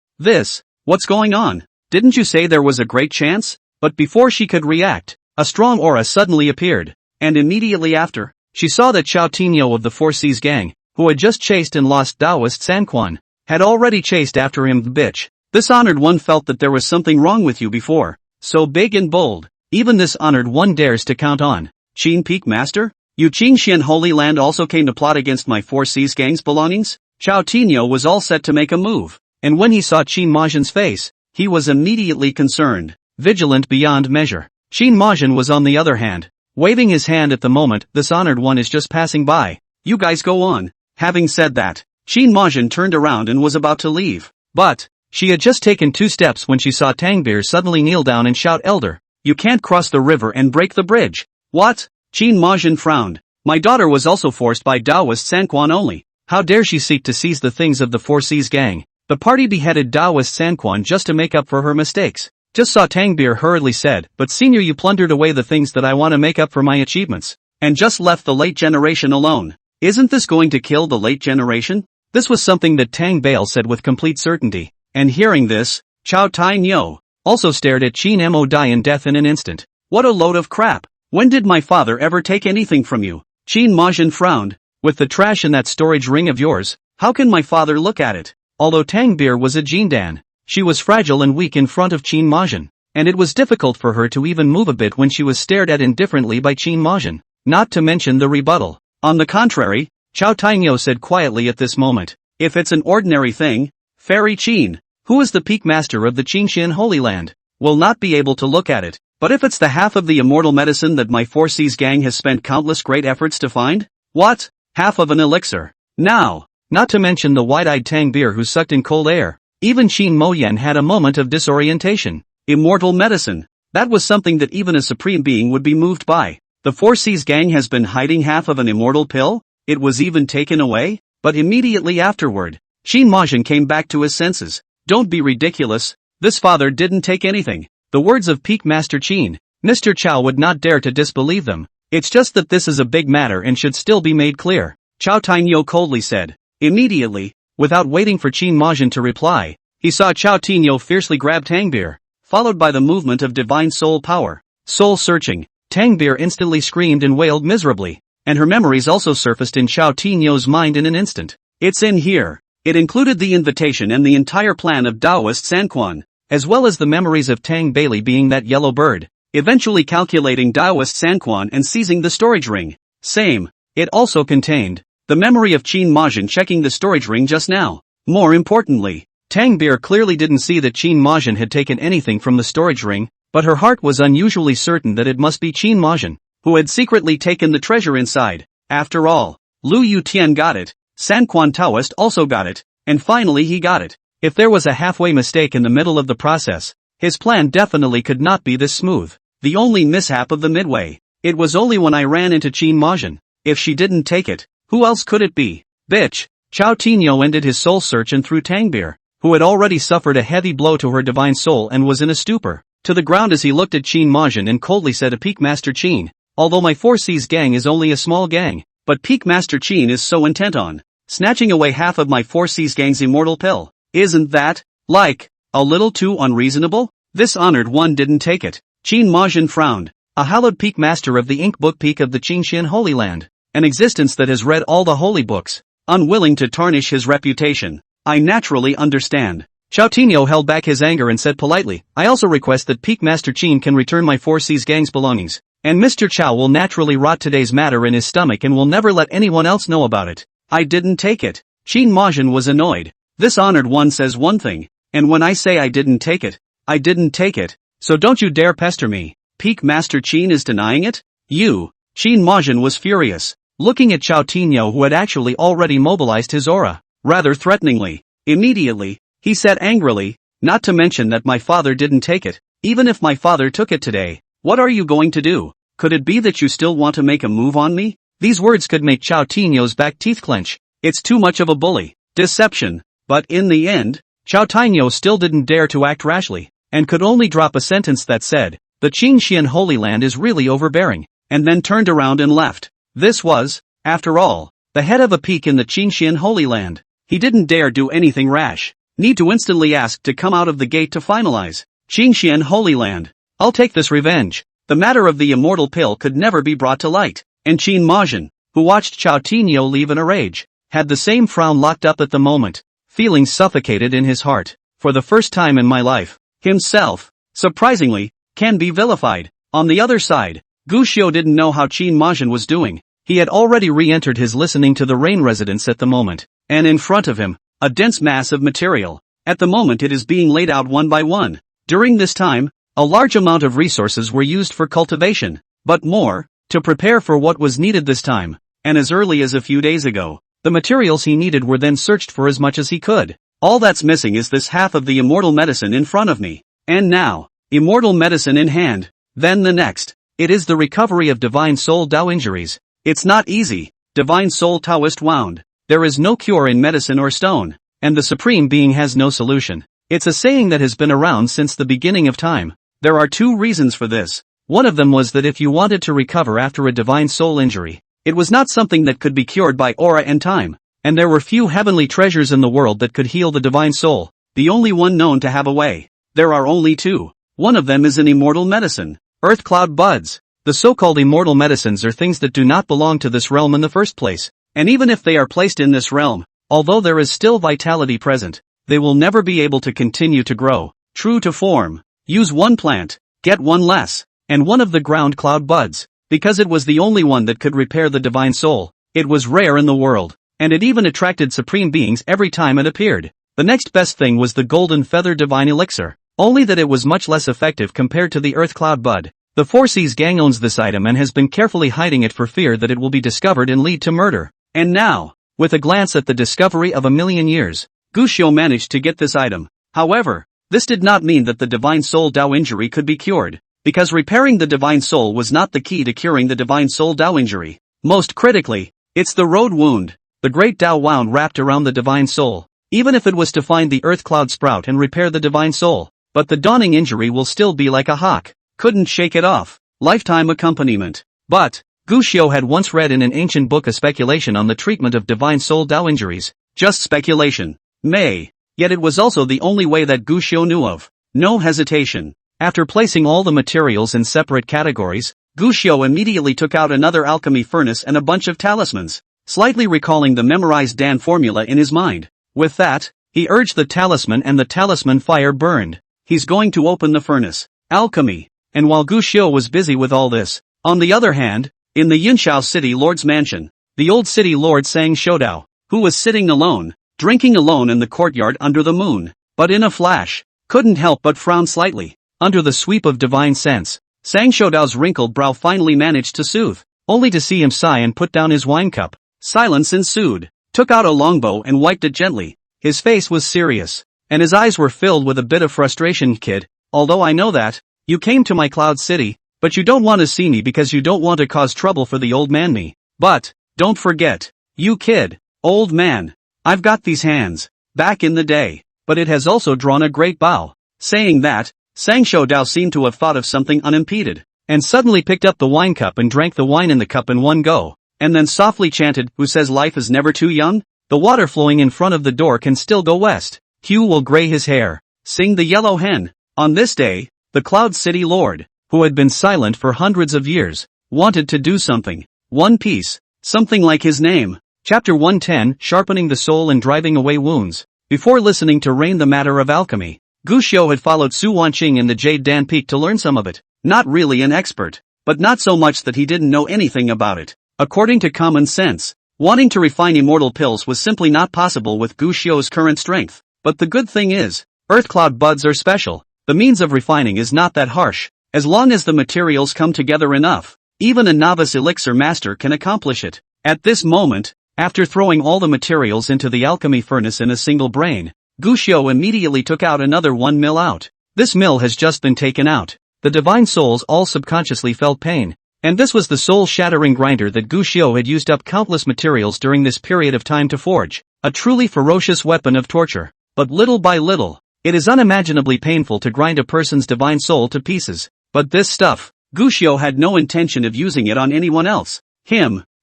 What's going on? Didn't you say there was a great chance? But before she could react, a strong aura suddenly appeared, and immediately after, she saw that Chao Tinyo of the Four Seas gang, who had just chased and lost Taoist Sanquan, had already chased after him. Bitch, this honored one felt that there was something wrong with you before. So big and bold, even this honored one dares to count on. Qin Peak Master? You Qingxian Holy Land also came to plot against my Four Seas gang's belongings? Chao Tinyo was all set to make a move, and when he saw Qin Majin's face, he was immediately concerned, vigilant beyond measure. Qin Majin was on the other hand, waving his hand at the moment. This honored one is just passing by. You guys go on. Having said that, Qin Majin turned around and was about to leave. But, she had just taken 2 steps when she saw Tang Beer suddenly kneel down and shout, Elder, you can't cross the river and break the bridge. What? Qin Majin frowned. My daughter was also forced by Taoist Sanquan only. How dare she seek to seize the things of the Four Seas gang? The party beheaded Taoist Sanquan just to make up for her mistakes. Just saw Tang Beer hurriedly said, but senior, you plundered away the things that I want to make up for my achievements, and just left the late generation alone. Isn't this going to kill the late generation? This was something that Tang Bale said with complete certainty, and hearing this, Chao Tinyo also stared at Qin Mo die in death in an instant. What a load of crap. When did my father ever take anything from you? Qin Majin frowned. With the trash in that storage ring of yours, how can my father look at it? Although Tang Beer was a Jindan, she was fragile and weak in front of Qin Majin, and it was difficult for her to even move a bit when she was stared at indifferently by Qin Majin, not to mention the rebuttal. On the contrary, Chao Tinyo said quietly at this moment, if it's an ordinary thing, Fairy Qin, who is the peak master of the Qingxian Holy Land, will not be able to look at it. But if it's the half of the immortal medicine that my Four Seas gang has spent countless great efforts to find? What? Half of an elixir? Now, not to mention the wide-eyed Tang Beer who sucked in cold air. Even Qin Moyan had a moment of disorientation. Immortal medicine. That was something that even a supreme being would be moved by. The Four Seas gang has been hiding half of an immortal pill? It was even taken away? But immediately afterward, Qin Majin came back to his senses. Don't be ridiculous. This father didn't take anything. The words of Peak Master Qin, Mr. Chao would not dare to disbelieve them. It's just that this is a big matter and should still be made clear. Chao Tinyo coldly said. Immediately, without waiting for Qin Majin to reply, he saw Chao Tinyo fiercely grab Tang Beer, followed by the movement of divine soul power. Soul searching. Tang Beer instantly screamed and wailed miserably, and her memories also surfaced in Chao Tinyo's mind in an instant. It's in here. It included the invitation and the entire plan of Taoist Sanquan, as well as the memories of Tang Bailey being that yellow bird, eventually calculating Taoist Sanquan and seizing the storage ring. Same. It also contained the memory of Qin Majin checking the storage ring just now. More importantly, Tang Beer clearly didn't see that Qin Majin had taken anything from the storage ring, but her heart was unusually certain that it must be Qin Majin, who had secretly taken the treasure inside. After all, Lu Yutian got it, Sanquan Taoist also got it, and finally he got it. If there was a halfway mistake in the middle of the process, his plan definitely could not be this smooth. The only mishap of the midway. It was only when I ran into Qin Majin. If she didn't take it, who else could it be? Bitch. Chao Tinyo ended his soul search and threw Tang Beer, who had already suffered a heavy blow to her divine soul and was in a stupor, to the ground as he looked at Qin Majin and coldly said to Peak Master Qin, although my Four Seas gang is only a small gang, but Peak Master Qin is so intent on snatching away half of my Four Seas gang's immortal pill. Isn't that, like, a little too unreasonable? This honored one didn't take it. Qin Majin frowned. A hallowed peak master of the ink book peak of the Qingxian Holy Land. An existence that has read all the holy books. unwilling to tarnish his reputation. I naturally understand. Xiao Tinio held back his anger and said politely, I also request that Peak Master Qin can return my 4C's gang's belongings, and Mr. Chow will naturally rot today's matter in his stomach and will never let anyone else know about it. I didn't take it. Qin Majin was annoyed. This honored one says one thing, and when I say I didn't take it, I didn't take it, so don't you dare pester me. Peak Master Qin is denying it? You. Qin Majin was furious, looking at Xiao Tinio who had actually already mobilized his aura, rather threateningly. Immediately, he said angrily, not to mention that my father didn't take it. Even if my father took it today, what are you going to do? Could it be that you still want to make a move on me? These words could make Xiao Tinio's back teeth clench. It's too much of a bully. Deception. But in the end, Xiao Tinio still didn't dare to act rashly, and could only drop a sentence that said, the Qingxian Holy Land is really overbearing, and then turned around and left. This was, after all, the head of a peak in the Qingxian Holy Land. He didn't dare do anything rash. Need to instantly ask to come out of the gate to finalize. Qingxian Holy Land. I'll take this revenge. The matter of the immortal pill could never be brought to light, and Qin Majin, who watched Xiao Tinio leave in a rage, had the same frown locked up at the moment, feeling suffocated in his heart. For the first time in my life, himself, surprisingly, can be vilified. On the other side, Gu Xiu didn't know how Qin Majin was doing. He had already re-entered his listening to the rain residence at the moment, and in front of him, a dense mass of material. At the moment it is being laid out one by one. During this time, a large amount of resources were used for cultivation, but more, to prepare for what was needed this time, and as early as a few days ago, the materials he needed were then searched for as much as he could. All that's missing is this half of the immortal medicine in front of me. And now, immortal medicine in hand, then the next. It is the recovery of Divine Soul Tao injuries. It's not easy. Divine Soul Taoist wound. There is no cure in medicine or stone, and the Supreme Being has no solution. It's a saying that has been around since the beginning of time. There are two reasons for this. One of them was that if you wanted to recover after a divine soul injury, it was not something that could be cured by aura and time, and there were few heavenly treasures in the world that could heal the divine soul, the only one known to have a way. There are only two. One of them is an immortal medicine. Earth Cloud Buds. The so-called immortal medicines are things that do not belong to this realm in the first place, and even if they are placed in this realm, although there is still vitality present, they will never be able to continue to grow. True to form. Use one plant, get one less, and one of the ground cloud buds, because it was the only one that could repair the divine soul. It was rare in the world, and it even attracted supreme beings every time it appeared. The next best thing was the golden feather divine elixir, only that it was much less effective compared to the earth cloud bud. The 4C's gang owns this item and has been carefully hiding it for fear that it will be discovered and lead to murder. And now, with a glance at the discovery of a million years, Gu Xiu managed to get this item. However, this did not mean that the divine soul Tao injury could be cured, because repairing the divine soul was not the key to curing the divine soul Tao injury. Most critically, it's the road wound, the great Tao wound wrapped around the divine soul. Even if it was to find the earth cloud sprout and repair the divine soul, but the dawning injury will still be like a hawk. Couldn't shake it off. Lifetime accompaniment. But, Gu Xiu had once read in an ancient book a speculation on the treatment of divine soul Tao injuries. Just speculation. Yet it was also the only way that Gu Xiu knew of. No hesitation. After placing all the materials in separate categories, Gu Xiu immediately took out another alchemy furnace and a bunch of talismans, slightly recalling the memorized Dan formula in his mind. With that, he urged the talisman and the talisman fire burned. He's going to open the furnace. Alchemy. And while Gu Xiu was busy with all this, on the other hand, in the Yunshao City Lord's mansion, the old city lord Sang Shoudao, who was sitting alone, drinking alone in the courtyard under the moon, but in a flash, couldn't help but frown slightly. Under the sweep of divine sense, Sang Shoudao's wrinkled brow finally managed to soothe, only to see him sigh and put down his wine cup. Silence ensued. Took out a longbow and wiped it gently. His face was serious, and his eyes were filled with a bit of frustration. Kid, although I know that you came to my cloud city, but you don't want to see me because you don't want to cause trouble for the old man me. But, don't forget, you kid, old man, I've got these hands, back in the day, but it has also drawn a great bow. Saying that, Sang Shoudao seemed to have thought of something unimpeded, and suddenly picked up the wine cup and drank the wine in the cup in one go, and then softly chanted, "Who says life is never too young? The water flowing in front of the door can still go west. Hugh will gray his hair. Sing the yellow hen." On this day, the Cloud City Lord, who had been silent for hundreds of years, wanted to do something. One Piece, something like his name, Chapter 110, Sharpening the Soul and Driving Away Wounds. Before listening to Rain the Matter of Alchemy, Gu Xiu had followed Su Wanqing in the Jade Dan Peak to learn some of it. Not really an expert, but not so much that he didn't know anything about it. According to common sense, wanting to refine immortal pills was simply not possible with Gu Xiu's current strength. But the good thing is, Earth Cloud buds are special. The means of refining is not that harsh. As long as the materials come together enough, even a novice elixir master can accomplish it. At this moment, after throwing all the materials into the alchemy furnace in a single brain, Gu Xiu immediately took out another 1 mil out. This mill has just been taken out. The divine souls all subconsciously felt pain. And this was the soul-shattering grinder that Gu Xiu had used up countless materials during this period of time to forge. A truly ferocious weapon of torture. But little by little, it is unimaginably painful to grind a person's divine soul to pieces. But this stuff, Gu Xiu had no intention of using it on anyone else.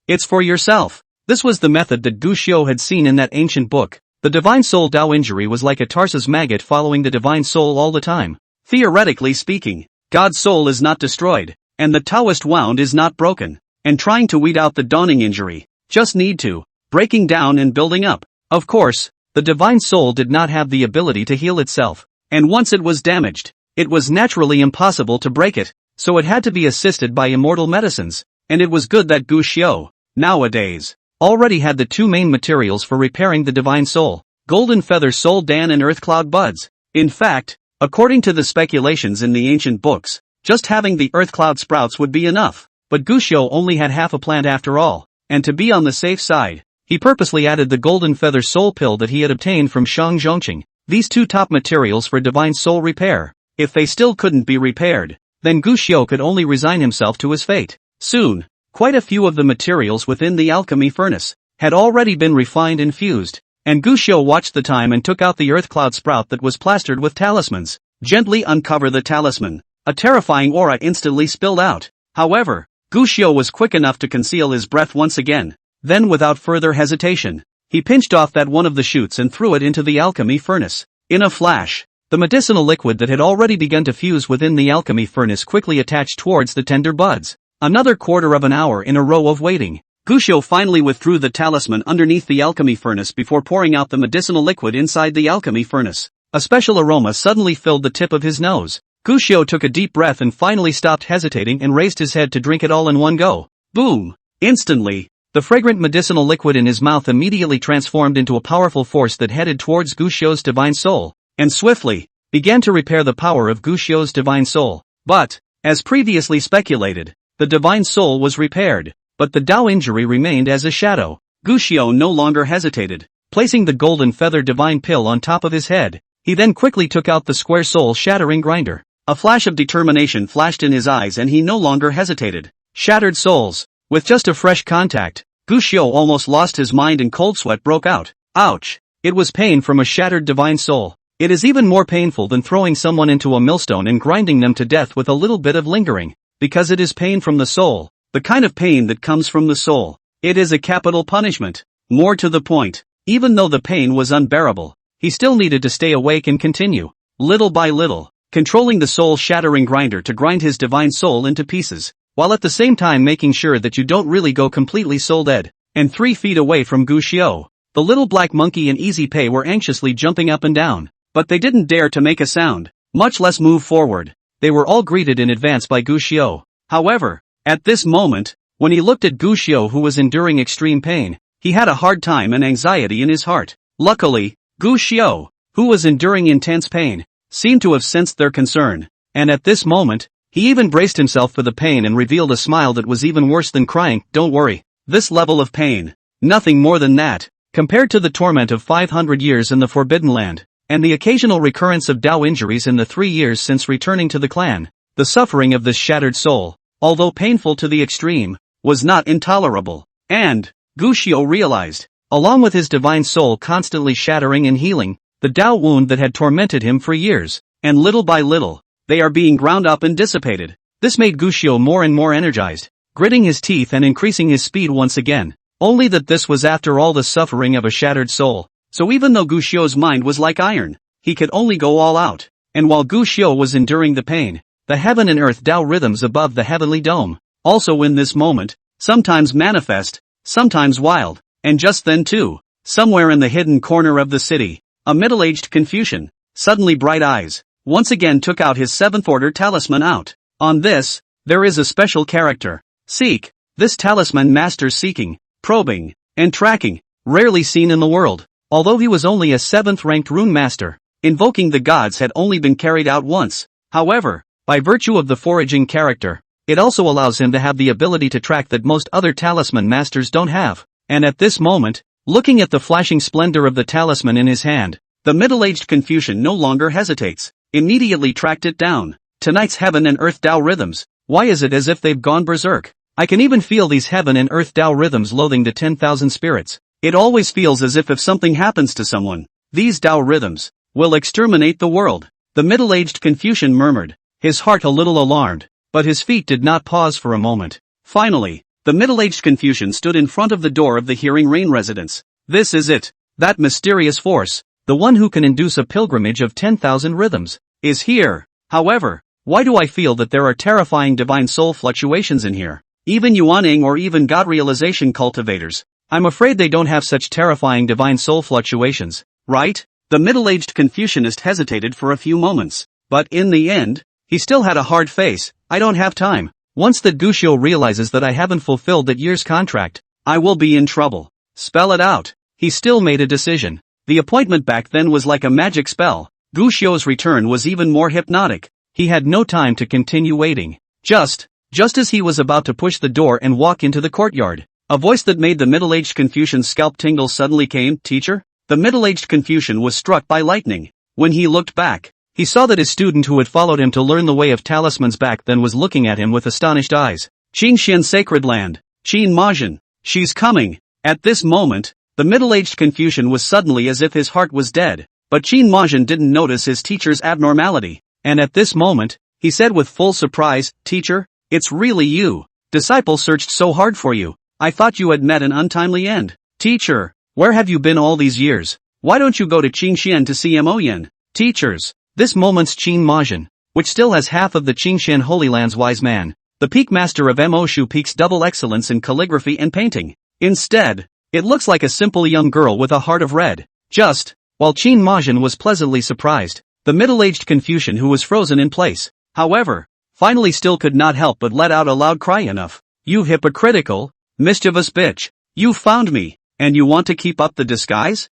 It's for yourself. This was the method that Gu Xiu had seen in that ancient book. The divine soul Dao injury was like a Tarsus maggot following the divine soul all the time. Theoretically speaking, God's soul is not destroyed, and the Taoist wound is not broken. And trying to weed out the dawning injury, just need to, breaking down and building up. Of course, the divine soul did not have the ability to heal itself, and once it was damaged, it was naturally impossible to break it, so it had to be assisted by immortal medicines. And it was good that Gu Xiu, nowadays, already had the two main materials for repairing the divine soul, Golden Feather Soul Dan and Earth Cloud Buds. In fact, according to the speculations in the ancient books, just having the Earth Cloud sprouts would be enough, but Gu Xiu only had half a plant after all, and to be on the safe side, he purposely added the Golden Feather Soul Pill that he had obtained from Shang Zhongqing. These two top materials for divine soul repair. If they still couldn't be repaired, then Gu Xiu could only resign himself to his fate. Soon, quite a few of the materials within the alchemy furnace had already been refined and fused, and Gu Xiu watched the time and took out the Earth Cloud sprout that was plastered with talismans. Gently uncover the talisman. A terrifying aura instantly spilled out. However, Gu Xiu was quick enough to conceal his breath once again. Then without further hesitation, he pinched off that one of the shoots and threw it into the alchemy furnace. In a flash, the medicinal liquid that had already begun to fuse within the alchemy furnace quickly attached towards the tender buds. Another quarter of an hour in a row of waiting. Gu Xiu finally withdrew the talisman underneath the alchemy furnace before pouring out the medicinal liquid inside the alchemy furnace. A special aroma suddenly filled the tip of his nose. Gu Xiu took a deep breath and finally stopped hesitating and raised his head to drink it all in one go. Boom! Instantly, the fragrant medicinal liquid in his mouth immediately transformed into a powerful force that headed towards Gu Xiu's divine soul, and swiftly began to repair the power of Gu Xiu's divine soul. But, as previously speculated, the divine soul was repaired, but the Dao injury remained as a shadow. Gu Xiu no longer hesitated. Placing the golden feather divine pill on top of his head, he then quickly took out the square soul-shattering grinder. A flash of determination flashed in his eyes and he no longer hesitated. Shattered souls. With just a fresh contact, Gu Xiu almost lost his mind and cold sweat broke out. Ouch! It was pain from a shattered divine soul. It is even more painful than throwing someone into a millstone and grinding them to death with a little bit of lingering, because it is pain from the soul, the kind of pain that comes from the soul. It is a capital punishment. More to the point, even though the pain was unbearable, he still needed to stay awake and continue, little by little, controlling the soul-shattering grinder to grind his divine soul into pieces, while at the same time making sure that you don't really go completely soul dead. And 3 feet away from Gu Xiu, the little black monkey and Easy Pay were anxiously jumping up and down, but they didn't dare to make a sound, much less move forward. They were all greeted in advance by Gu Xiu. However, at this moment, when he looked at Gu Xiu who was enduring extreme pain, he had a hard time and anxiety in his heart. Luckily, Gu Xiu, who was enduring intense pain, seemed to have sensed their concern, and at this moment, he even braced himself for the pain and revealed a smile that was even worse than crying. Don't worry, this level of pain, nothing more than that, compared to the torment of 500 years in the Forbidden Land, and the occasional recurrence of Dao injuries in the 3 years since returning to the clan. The suffering of this shattered soul, although painful to the extreme, was not intolerable, and, Gu Xiu realized, along with his divine soul constantly shattering and healing, the Dao wound that had tormented him for years, and little by little, they are being ground up and dissipated. This made Gu Xiu more and more energized, gritting his teeth and increasing his speed once again. Only that this was after all the suffering of a shattered soul, so even though Gu Xiu's mind was like iron, he could only go all out. And while Gu Xiu was enduring the pain, the heaven and earth Dao rhythms above the heavenly dome, also in this moment, sometimes manifest, sometimes wild, And just then too, somewhere in the hidden corner of the city, a middle-aged Confucian, suddenly bright eyes, once again took out his 7th order talisman out. On this, there is a special character. Seek. This talisman masters seeking, probing, and tracking, rarely seen in the world. Although he was only a 7th ranked rune master, invoking the gods had only been carried out once. However, by virtue of the foraging character, it also allows him to have the ability to track that most other talisman masters don't have. And at this moment, looking at the flashing splendor of the talisman in his hand, the middle-aged Confucian no longer hesitates, immediately tracked it down. Tonight's heaven and earth Tao rhythms. Why is it as if they've gone berserk? I can even feel these heaven and earth Tao rhythms loathing the 10,000 spirits. It always feels as if something happens to someone, these Tao rhythms will exterminate the world. The middle-aged Confucian murmured, his heart a little alarmed, but his feet did not pause for a moment. Finally, the middle-aged Confucian stood in front of the door of the Hearing Rain residence. This is it. That mysterious force, the one who can induce a pilgrimage of 10,000 rhythms, is here. However, why do I feel that there are terrifying divine soul fluctuations in here? Even Yuaning or even God realization cultivators, I'm afraid they don't have such terrifying divine soul fluctuations, right? The middle-aged Confucianist hesitated for a few moments, but in the end, he still had a hard face. I don't have time. Once that Gushio realizes that I haven't fulfilled that year's contract, I will be in trouble. Spell it out. He still made a decision. The appointment back then was like a magic spell. Gushio's return was even more hypnotic. He had no time to continue waiting. Just as he was about to push the door and walk into the courtyard, a voice that made the middle-aged Confucian's scalp tingle suddenly came. Teacher? The middle-aged Confucian was struck by lightning. When he looked back, he saw that his student who had followed him to learn the way of talismans back then was looking at him with astonished eyes. Qingxian Sacred Land. Qin Majin. She's coming. At this moment, the middle-aged Confucian was suddenly as if his heart was dead, but Qin Majin didn't notice his teacher's abnormality, and at this moment, he said with full surprise, Teacher, it's really you. Disciple searched so hard for you. I thought you had met an untimely end. Teacher, where have you been all these years? Why don't you go to Qingxian to see Mo Yen? Teachers, this moment's Qin Majin, which still has half of the Qingxian Holy Land's wise man, the peak master of Mo Shu Peak's double excellence in calligraphy and painting. Instead, it looks like a simple young girl with a heart of red. Just, while Qin Majin was pleasantly surprised, the middle-aged Confucian who was frozen in place, however, finally still could not help but let out a loud cry. Enough. You hypocritical, mischievous bitch. You found me, and you want to keep up the disguise?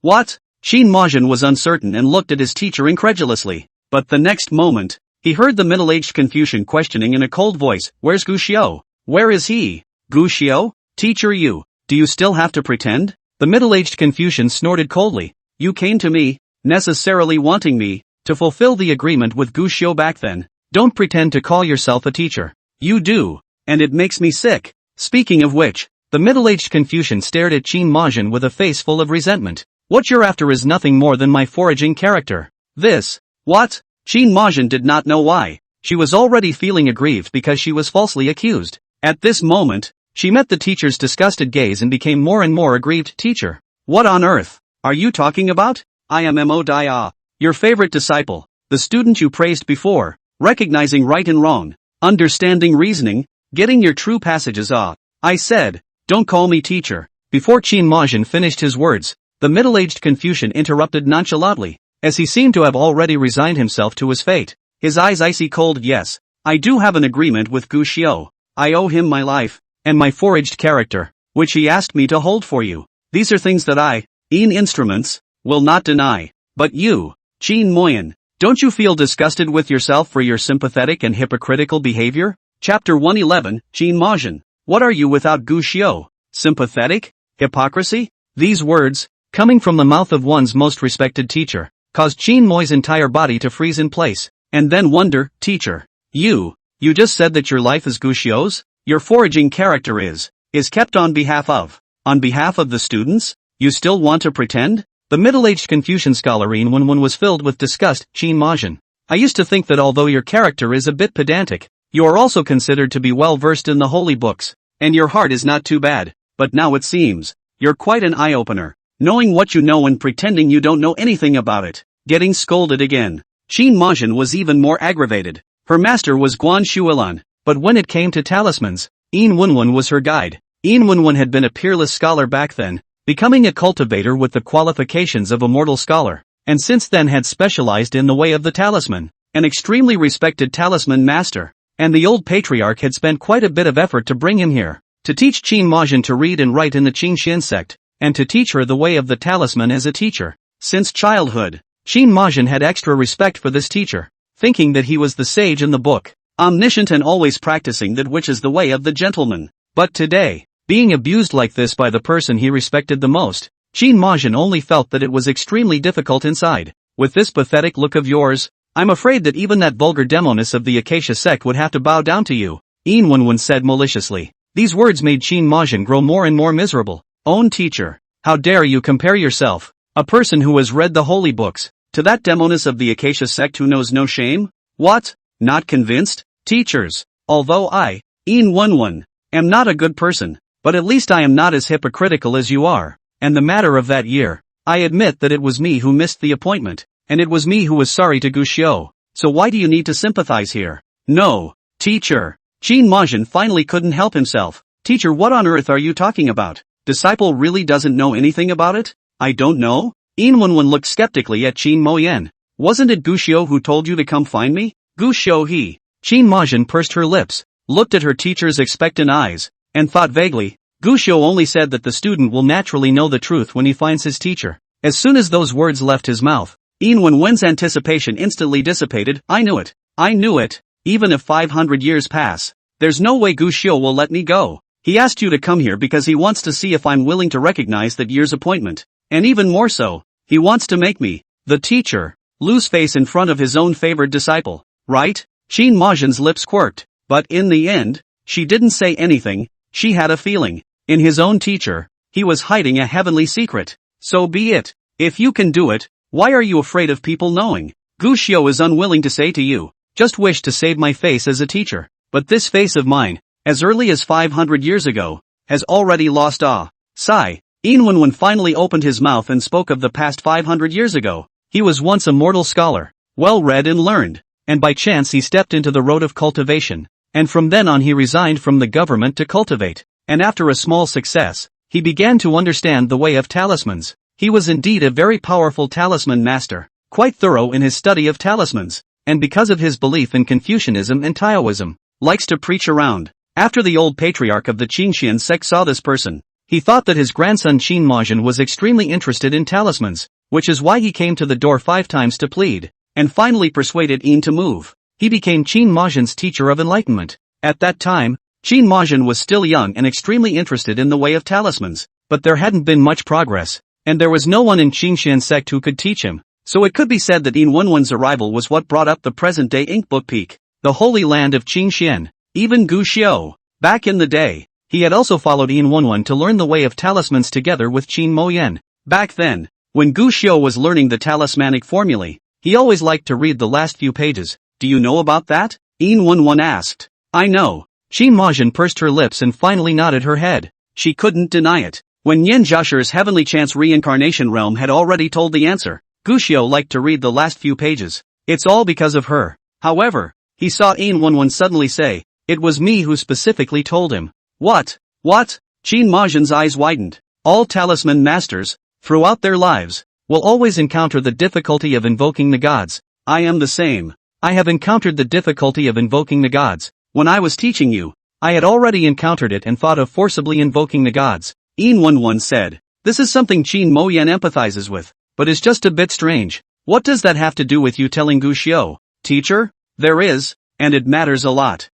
What? Qin Majin was uncertain and looked at his teacher incredulously, but the next moment, he heard the middle-aged Confucian questioning in a cold voice, Where's Gushio? Where is he? Gushio? Teacher, do you still have to pretend? The middle-aged Confucian snorted coldly. You came to me, necessarily wanting me to fulfill the agreement with Gushio back then. Don't pretend to call yourself a teacher. You do, and it makes me sick. Speaking of which, the middle-aged Confucian stared at Qin Majin with a face full of resentment. What you're after is nothing more than my foraging character. This. What? Qin Majin did not know why. She was already feeling aggrieved because she was falsely accused. At this moment, she met the teacher's disgusted gaze and became more and more aggrieved. Teacher, what on earth are you talking about? I am Mo Dia, your favorite disciple, the student you praised before, recognizing right and wrong, understanding reasoning, getting your true passages. I said, don't call me teacher. Before Qin Majin finished his words, the middle-aged Confucian interrupted nonchalantly, as he seemed to have already resigned himself to his fate, his eyes icy cold. Yes, I do have an agreement with Gushio. I owe him my life, and my foraged character, which he asked me to hold for you. These are things that I, in instruments, will not deny. But you, Qin Moyen, don't you feel disgusted with yourself for your sympathetic and hypocritical behavior? Chapter 111, Qin Majin. What are you without Gushio? Sympathetic? Hypocrisy? These words, coming from the mouth of one's most respected teacher, caused Qin Moy's entire body to freeze in place, and then wonder, Teacher, you just said that your life is Gushio's? Your foraging character is kept on behalf of the students? You still want to pretend? The middle-aged Confucian scholarine Wenwen was filled with disgust. Qin Majin, I used to think that although your character is a bit pedantic, you are also considered to be well-versed in the holy books, and your heart is not too bad, but now it seems, you're quite an eye-opener, knowing what you know and pretending you don't know anything about it. Getting scolded again. Qin Majin was even more aggravated. Her master was Guan Shuilan, but when it came to talismans, Yin Wenwen was her guide. Yin Wenwen had been a peerless scholar back then, becoming a cultivator with the qualifications of a mortal scholar, and since then had specialized in the way of the talisman, an extremely respected talisman master, and the old patriarch had spent quite a bit of effort to bring him here, to teach Qin Majin to read and write in the Qin Xian sect, and to teach her the way of the talisman as a teacher. Since childhood, Qin Majin had extra respect for this teacher, thinking that he was the sage in the book, omniscient and always practicing that which is the way of the gentleman. But today, being abused like this by the person he respected the most, Qin Majin only felt that it was extremely difficult inside. With this pathetic look of yours, I'm afraid that even that vulgar demoness of the Acacia sect would have to bow down to you, Yin Wenwen said maliciously. These words made Qin Majin grow more and more miserable. Own teacher, how dare you compare yourself, a person who has read the holy books, to that demoness of the Acacia sect who knows no shame? What? Not convinced? Teachers, although I, Yin Wenwen, am not a good person, but at least I am not as hypocritical as you are, and the matter of that year, I admit that it was me who missed the appointment, and it was me who was sorry to Guxiu, so why do you need to sympathize here? No, teacher. Qin Majin finally couldn't help himself. Teacher, what on earth are you talking about? Disciple really doesn't know anything about it? I don't know? Yin Wenwen looked skeptically at Qin Moyan. Wasn't it Guxiu who told you to come find me? Guxiu he. Qin Majin pursed her lips, looked at her teacher's expectant eyes, and thought vaguely, Guxiu only said that the student will naturally know the truth when he finds his teacher. As soon as those words left his mouth, Yin Wenwen's anticipation instantly dissipated. I knew it. I knew it. Even if 500 years pass, there's no way Guxiu will let me go. He asked you to come here because he wants to see if I'm willing to recognize that year's appointment. And even more so, he wants to make me, the teacher, lose face in front of his own favored disciple. Right? Qin Majin's lips quirked, but in the end, she didn't say anything. She had a feeling. In his own teacher, he was hiding a heavenly secret. So be it. If you can do it, why are you afraid of people knowing? Guxiu is unwilling to say to you, just wish to save my face as a teacher. But this face of mine, as early as 500 years ago, has already lost awe. Sigh. Yin Wenwen finally opened his mouth and spoke of the past 500 years ago. He was once a mortal scholar, well read and learned, and by chance he stepped into the road of cultivation, and from then on he resigned from the government to cultivate, and after a small success, he began to understand the way of talismans. He was indeed a very powerful talisman master, quite thorough in his study of talismans, and because of his belief in Confucianism and Taoism, likes to preach around. After the old patriarch of the Qinxian sect saw this person, he thought that his grandson Qin Majin was extremely interested in talismans, which is why he came to the door 5 times to plead, and finally persuaded Yin to move. He became Qin Majin's teacher of enlightenment. At that time, Qin Majin was still young and extremely interested in the way of talismans, but there hadn't been much progress, and there was no one in Qinxian sect who could teach him, so it could be said that Yin Wenwen's arrival was what brought up the present-day Inkbook Peak, the holy land of Qinxian. Even Guxiu, back in the day, he had also followed Yin Wenwen to learn the way of talismans together with Qin Moyan. Back then, when Guxiu was learning the talismanic formulae, he always liked to read the last few pages. Do you know about that? Yin Wenwen asked. I know. Qin Majin pursed her lips and finally nodded her head. She couldn't deny it. When Yin Zhasher's heavenly chance reincarnation realm had already told the answer, Guxiu liked to read the last few pages. It's all because of her. However, he saw Yin Wenwen suddenly say, it was me who specifically told him. What? What? Qin Majin's eyes widened. All talisman masters, throughout their lives, will always encounter the difficulty of invoking the gods. I am the same. I have encountered the difficulty of invoking the gods. When I was teaching you, I had already encountered it and thought of forcibly invoking the gods. Yin Wenwen said. This is something Qin Moyan empathizes with, but is just a bit strange. What does that have to do with you telling Guxiu? Teacher? There is, and it matters a lot.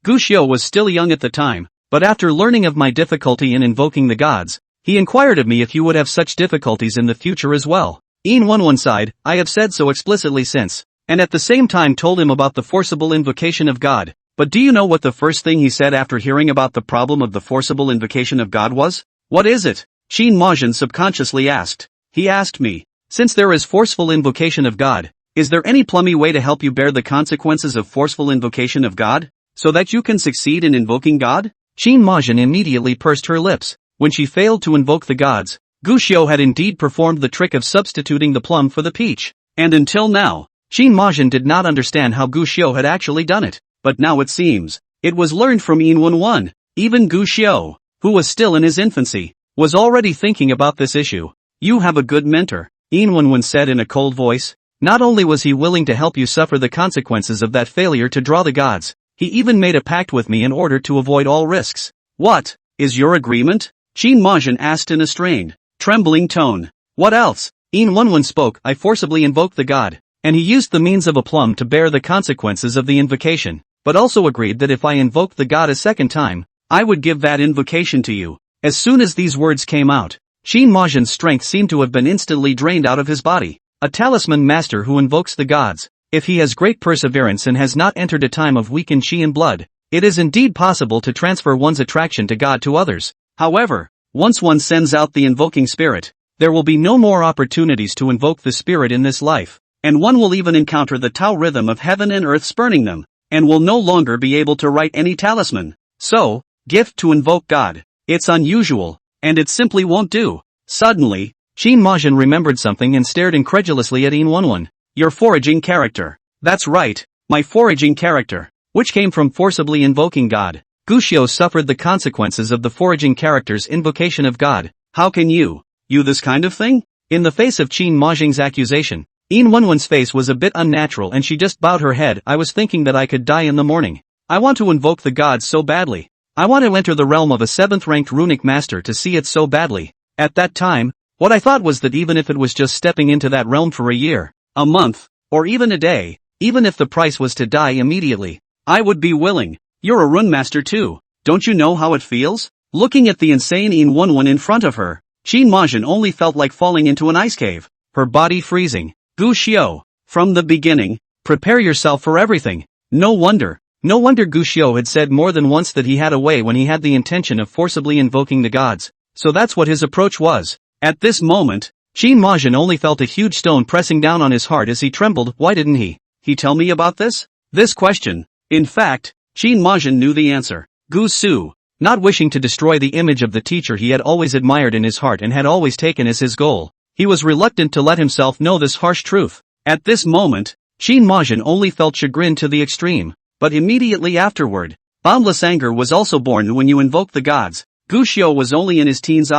Guxiu was still young at the time, but after learning of my difficulty in invoking the gods, he inquired of me if you would have such difficulties in the future as well. Yin Wenwen sighed. I have said so explicitly since, and at the same time told him about the forcible invocation of God. But do you know what the first thing he said after hearing about the problem of the forcible invocation of God was? What is it? Qin Majin subconsciously asked. He asked me, since there is forceful invocation of God, is there any plummy way to help you bear the consequences of forceful invocation of God, so that you can succeed in invoking God? Qin Majin immediately pursed her lips. When she failed to invoke the gods, Guxiu had indeed performed the trick of substituting the plum for the peach. And until now, Qin Majin did not understand how Guxiu had actually done it. But now it seems, it was learned from Yin Wenwen. Even Guxiu, who was still in his infancy, was already thinking about this issue. You have a good mentor, Inwenwen said in a cold voice. Not only was he willing to help you suffer the consequences of that failure to draw the gods, he even made a pact with me in order to avoid all risks. What is your agreement? Qin Majin asked in a strained, trembling tone. What else? Inwenwen spoke. I forcibly invoked the god, and he used the means of aplomb to bear the consequences of the invocation, but also agreed that if I invoked the god a second time, I would give that invocation to you. As soon as these words came out, Qin Majin's strength seemed to have been instantly drained out of his body. A talisman master who invokes the gods, if he has great perseverance and has not entered a time of weakened chi and blood, it is indeed possible to transfer one's attraction to God to others. However, once one sends out the invoking spirit, there will be no more opportunities to invoke the spirit in this life, and one will even encounter the Tao rhythm of heaven and earth spurning them, and will no longer be able to write any talisman. So, gift to invoke God. It's unusual, and it simply won't do. Suddenly, Qin Majin remembered something and stared incredulously at Inwenwen. Your foraging character. That's right, my foraging character, which came from forcibly invoking God. Guxiu suffered the consequences of the foraging character's invocation of God. How can you this kind of thing? In the face of Qin Majin's accusation, Inwenwen's face was a bit unnatural and she just bowed her head. I was thinking that I could die in the morning. I want to invoke the gods so badly. I want to enter the realm of a 7th-ranked runic master to see it so badly. At that time, what I thought was that even if it was just stepping into that realm for a year, a month, or even a day, even if the price was to die immediately, I would be willing. You're a rune master too, don't you know how it feels? Looking at the insane Inwenwen in front of her, Qin Majin only felt like falling into an ice cave, her body freezing. Guxiu, from the beginning, prepare yourself for everything. No wonder Guxiu had said more than once that he had a way when he had the intention of forcibly invoking the gods, so that's what his approach was. At this moment, Qin Majin only felt a huge stone pressing down on his heart as he trembled. Why didn't he tell me about this? This question. In fact, Qin Majin knew the answer. Guxiu, not wishing to destroy the image of the teacher he had always admired in his heart and had always taken as his goal, he was reluctant to let himself know this harsh truth. At this moment, Qin Majin only felt chagrin to the extreme, but immediately afterward, boundless anger was also born when you invoke the gods. Guxiu was only in his teens,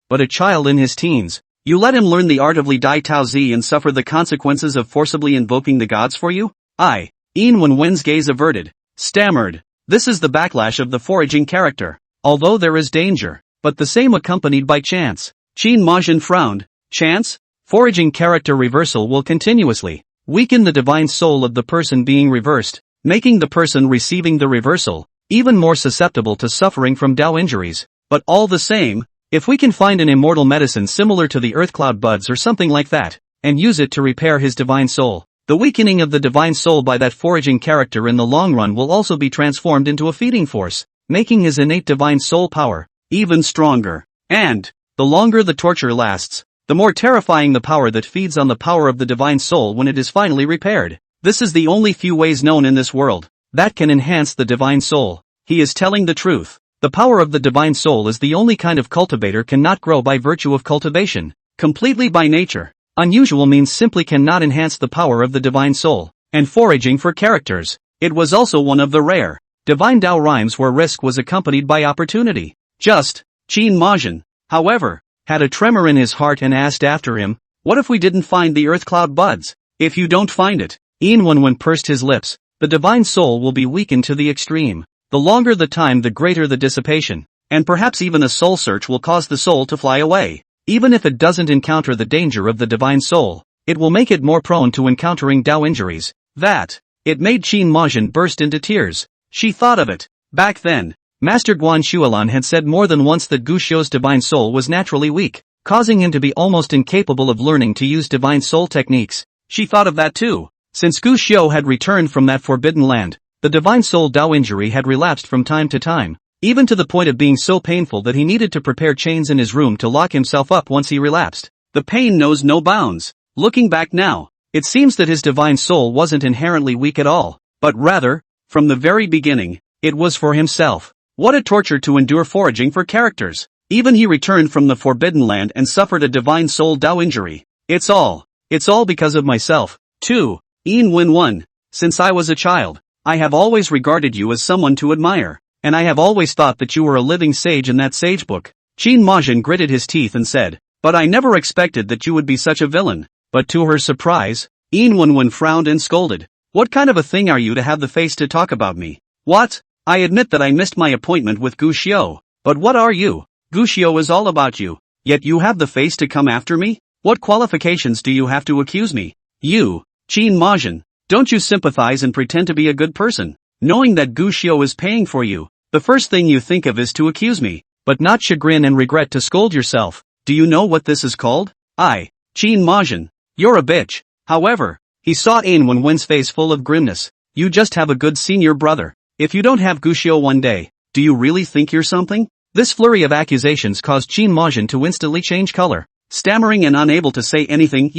but a child in his teens. You let him learn the art of Li Dai Tao Zi and suffer the consequences of forcibly invoking the gods for you? Inwenwen's gaze averted, stammered. This is the backlash of the foraging character. Although there is danger, but the same accompanied by chance. Qin Majin frowned. Chance? Foraging character reversal will continuously weaken the divine soul of the person being reversed, making the person receiving the reversal even more susceptible to suffering from Tao injuries. But all the same, if we can find an immortal medicine similar to the earthcloud buds or something like that, and use it to repair his divine soul, the weakening of the divine soul by that foraging character in the long run will also be transformed into a feeding force, making his innate divine soul power even stronger. And, the longer the torture lasts, the more terrifying the power that feeds on the power of the divine soul when it is finally repaired. This is the only few ways known in this world that can enhance the divine soul. He is telling the truth. The power of the divine soul is the only kind of cultivator cannot grow by virtue of cultivation, completely by nature. Unusual means simply cannot enhance the power of the divine soul. And foraging for characters. It was also one of the rare divine Tao rhymes where risk was accompanied by opportunity. Just, Qin Majin, however, had a tremor in his heart and asked after him, what if we didn't find the earth cloud buds? If you don't find it, Inwenwen pursed his lips, the divine soul will be weakened to the extreme. The longer the time the greater the dissipation, and perhaps even a soul search will cause the soul to fly away. Even if it doesn't encounter the danger of the divine soul, it will make it more prone to encountering Tao injuries. It made Qin Majin burst into tears. She thought of it. Back then, Master Guan Shuolan had said more than once that Guxiu's divine soul was naturally weak, causing him to be almost incapable of learning to use divine soul techniques. She thought of that too. Since Guxiu had returned from that forbidden land, the divine soul Tao injury had relapsed from time to time, even to the point of being so painful that he needed to prepare chains in his room to lock himself up once he relapsed. The pain knows no bounds. Looking back now, it seems that his divine soul wasn't inherently weak at all, but rather, from the very beginning, it was for himself. What a torture to endure foraging for characters. Even he returned from the forbidden land and suffered a divine soul Tao injury. It's all because of myself, too. Inwenwen, since I was a child, I have always regarded you as someone to admire, and I have always thought that you were a living sage in that sage book. Qin Majin gritted his teeth and said, but I never expected that you would be such a villain. But to her surprise, Yin Wenwen frowned and scolded. What kind of a thing are you to have the face to talk about me? What? I admit that I missed my appointment with Gu Xiao, but what are you? Gu Xiao is all about you, yet you have the face to come after me? What qualifications do you have to accuse me? You, Qin Majin, don't you sympathize and pretend to be a good person? Knowing that Gu Xiao is paying for you, the first thing you think of is to accuse me, but not chagrin and regret to scold yourself. Do you know what this is called? Qin Majin, you're a bitch. However, he saw Yin Wenwen's face full of grimness. You just have a good senior brother. If you don't have Gu Xiao one day, do you really think you're something? This flurry of accusations caused Qin Majin to instantly change color. Stammering and unable to say anything,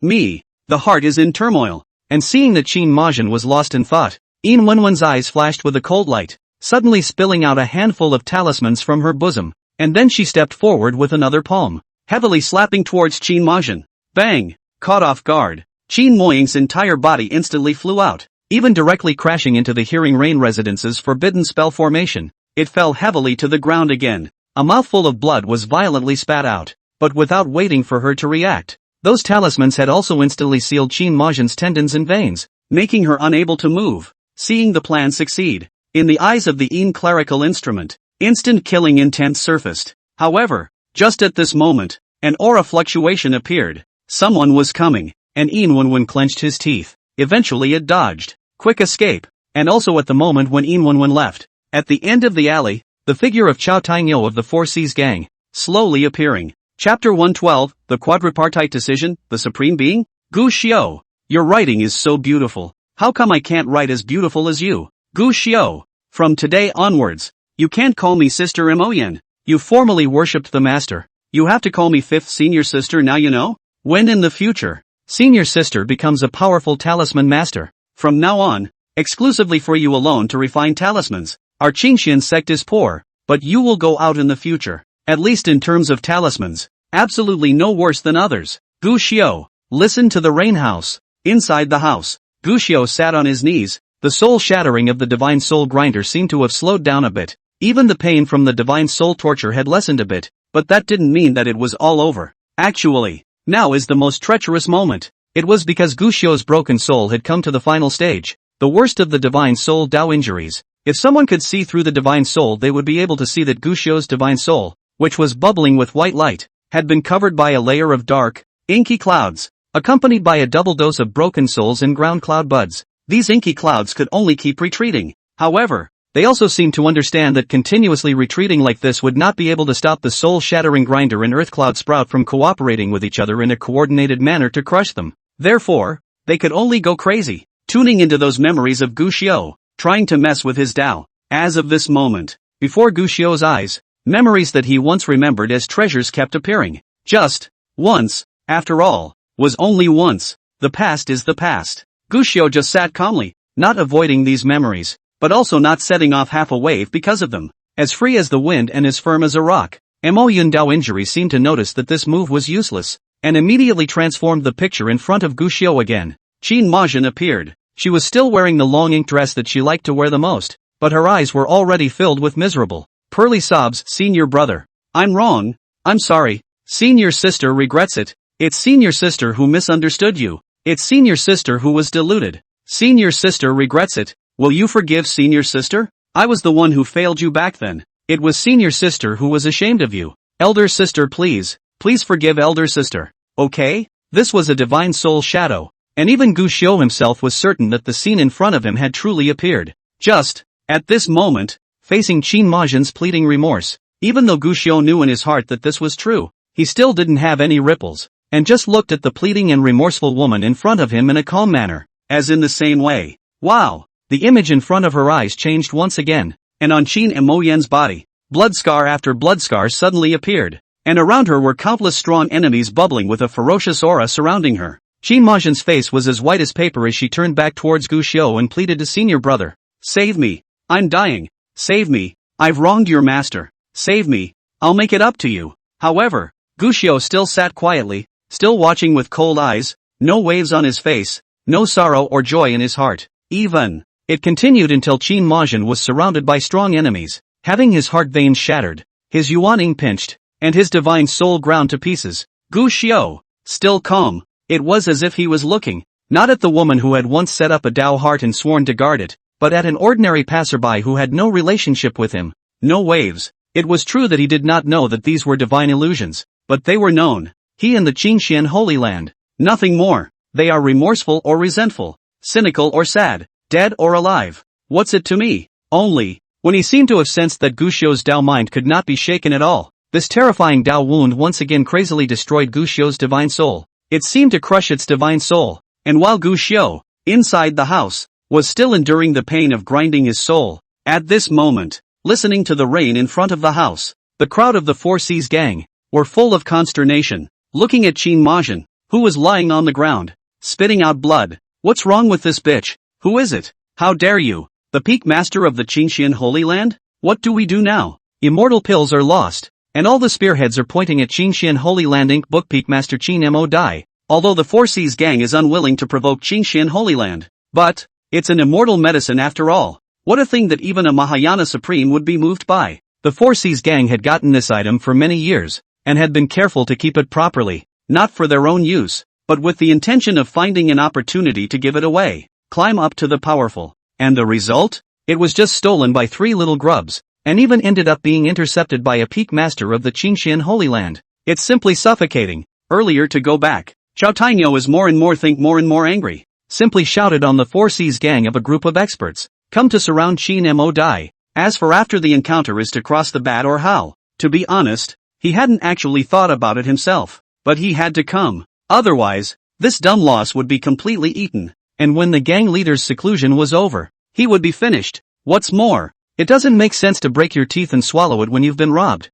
me, the heart is in turmoil. And seeing that Qin Majin was lost in thought, Yin Wenwen's eyes flashed with a cold light, suddenly spilling out a handful of talismans from her bosom, and then she stepped forward with another palm, heavily slapping towards Qin Majin. Bang! Caught off guard, Qin Moying's entire body instantly flew out, even directly crashing into the Hearing Rain Residence's forbidden spell formation. It fell heavily to the ground again. A mouthful of blood was violently spat out, but without waiting for her to react. Those talismans had also instantly sealed Qin Majin's tendons and veins, making her unable to move. Seeing the plan succeed, in the eyes of the Yin clerical instrument, instant killing intent surfaced. However, just at this moment, an aura fluctuation appeared. Someone was coming, and Yin Wenwen clenched his teeth. Eventually it dodged. Quick escape. And also at the moment when Yin Wenwen left, at the end of the alley, the figure of Chao Tainyo of the Four Seas gang, slowly appearing. Chapter 112, The Quadripartite Decision, The Supreme Being? Gu Xiao, your writing is so beautiful. How come I can't write as beautiful as you? Gu Xiao, from today onwards, you can't call me Sister Moyen. You formerly worshipped the master. You have to call me fifth senior sister now, you know? When in the future, senior sister becomes a powerful talisman master. From now on, exclusively for you alone to refine talismans. Our Qingxian sect is poor, but you will go out in the future, at least in terms of talismans, absolutely no worse than others. Gu Xiao, listen to the rain house. Inside the house, Gu Xiao sat on his knees. The soul shattering of the divine soul grinder seemed to have slowed down a bit. Even the pain from the divine soul torture had lessened a bit, but that didn't mean that it was all over. Actually, now is the most treacherous moment. It was because Gu Xiao's broken soul had come to the final stage, the worst of the divine soul Dao injuries. If someone could see through the divine soul, they would be able to see that Gu Xiao's divine soul, which was bubbling with white light, had been covered by a layer of dark, inky clouds, accompanied by a double dose of broken souls and ground cloud buds. These inky clouds could only keep retreating. However, they also seemed to understand that continuously retreating like this would not be able to stop the soul-shattering grinder and earth cloud sprout from cooperating with each other in a coordinated manner to crush them. Therefore, they could only go crazy, tuning into those memories of Gu Xiao, trying to mess with his Dao. As of this moment, before Gu Xiao's eyes, memories that he once remembered as treasures kept appearing. Just once, after all, was only once. The past is the past. Gu Xiao just sat calmly, not avoiding these memories, but also not setting off half a wave because of them. As free as the wind and as firm as a rock. Mo Yun Dao injury seemed to notice that this move was useless, and immediately transformed the picture in front of Gu Xiao again. Qin Majin appeared. She was still wearing the long ink dress that she liked to wear the most, but her eyes were already filled with miserable, pearly sobs. Senior brother, I'm wrong. I'm sorry. Senior sister regrets it. It's senior sister who misunderstood you. It's senior sister who was deluded. Senior sister regrets it. Will you forgive senior sister? I was the one who failed you back then. It was senior sister who was ashamed of you. Elder sister, please forgive elder sister. Okay? This was a divine soul shadow, and even Gu Xiao himself was certain that the scene in front of him had truly appeared. Just, at this moment, facing Qin Majin's pleading remorse, even though Gu Xiao knew in his heart that this was true, he still didn't have any ripples, and just looked at the pleading and remorseful woman in front of him in a calm manner, as in the same way. Wow! The image in front of her eyes changed once again, and on Qin Moyen's body, blood scar after blood scar suddenly appeared, and around her were countless strong enemies bubbling with a ferocious aura surrounding her. Qin Majin's face was as white as paper as she turned back towards Gu Xiao and pleaded to senior brother. Save me. I'm dying. Save me. I've wronged your master. Save me. I'll make it up to you. However, Gu Xiao still sat quietly, still watching with cold eyes, no waves on his face, no sorrow or joy in his heart. Even It continued until Qin Majin was surrounded by strong enemies, having his heart veins shattered, his yuaning pinched, and his divine soul ground to pieces. Gu Xiao, still calm, it was as if he was looking, not at the woman who had once set up a Dao heart and sworn to guard it, but at an ordinary passerby who had no relationship with him. No waves. It was true that he did not know that these were divine illusions, but they were known. He and the Qingxian Holy Land. Nothing more. They are remorseful or resentful, cynical or sad, dead or alive. What's it to me? Only, when he seemed to have sensed that Gu Xiao's Dao mind could not be shaken at all, this terrifying Dao wound once again crazily destroyed Gu Xiao's divine soul. It seemed to crush its divine soul, and while Gu Xiao, inside the house, was still enduring the pain of grinding his soul, at this moment, listening to the rain in front of the house, the crowd of the Four Seas gang were full of consternation, looking at Qin Majin, who was lying on the ground, spitting out blood. What's wrong with this bitch? Who is it? How dare you? The peak master of the Qingxian Holy Land? What do we do now? Immortal pills are lost, and all the spearheads are pointing at Qingxian Holy Land Inc. Book Peak Master Qin Mo Dai, although the Four Seas gang is unwilling to provoke Qingxian Holy Land. But, it's an immortal medicine after all. What a thing that even a Mahayana Supreme would be moved by. The Four Seas gang had gotten this item for many years, and had been careful to keep it properly, not for their own use, but with the intention of finding an opportunity to give it away, climb up to the powerful. And the result? It was just stolen by 3 little grubs, and even ended up being intercepted by a peak master of the Qingxian Holy Land. It's simply suffocating. Earlier to go back, Chao Tainyo is more and more angry. Simply shouted on the Four Seas gang of a group of experts, come to surround Qin Mo Dai. As for after the encounter is to cross the bat or how. To be honest, he hadn't actually thought about it himself, but he had to come. Otherwise, this dumb loss would be completely eaten, and when the gang leader's seclusion was over, he would be finished. What's more, it doesn't make sense to break your teeth and swallow it when you've been robbed.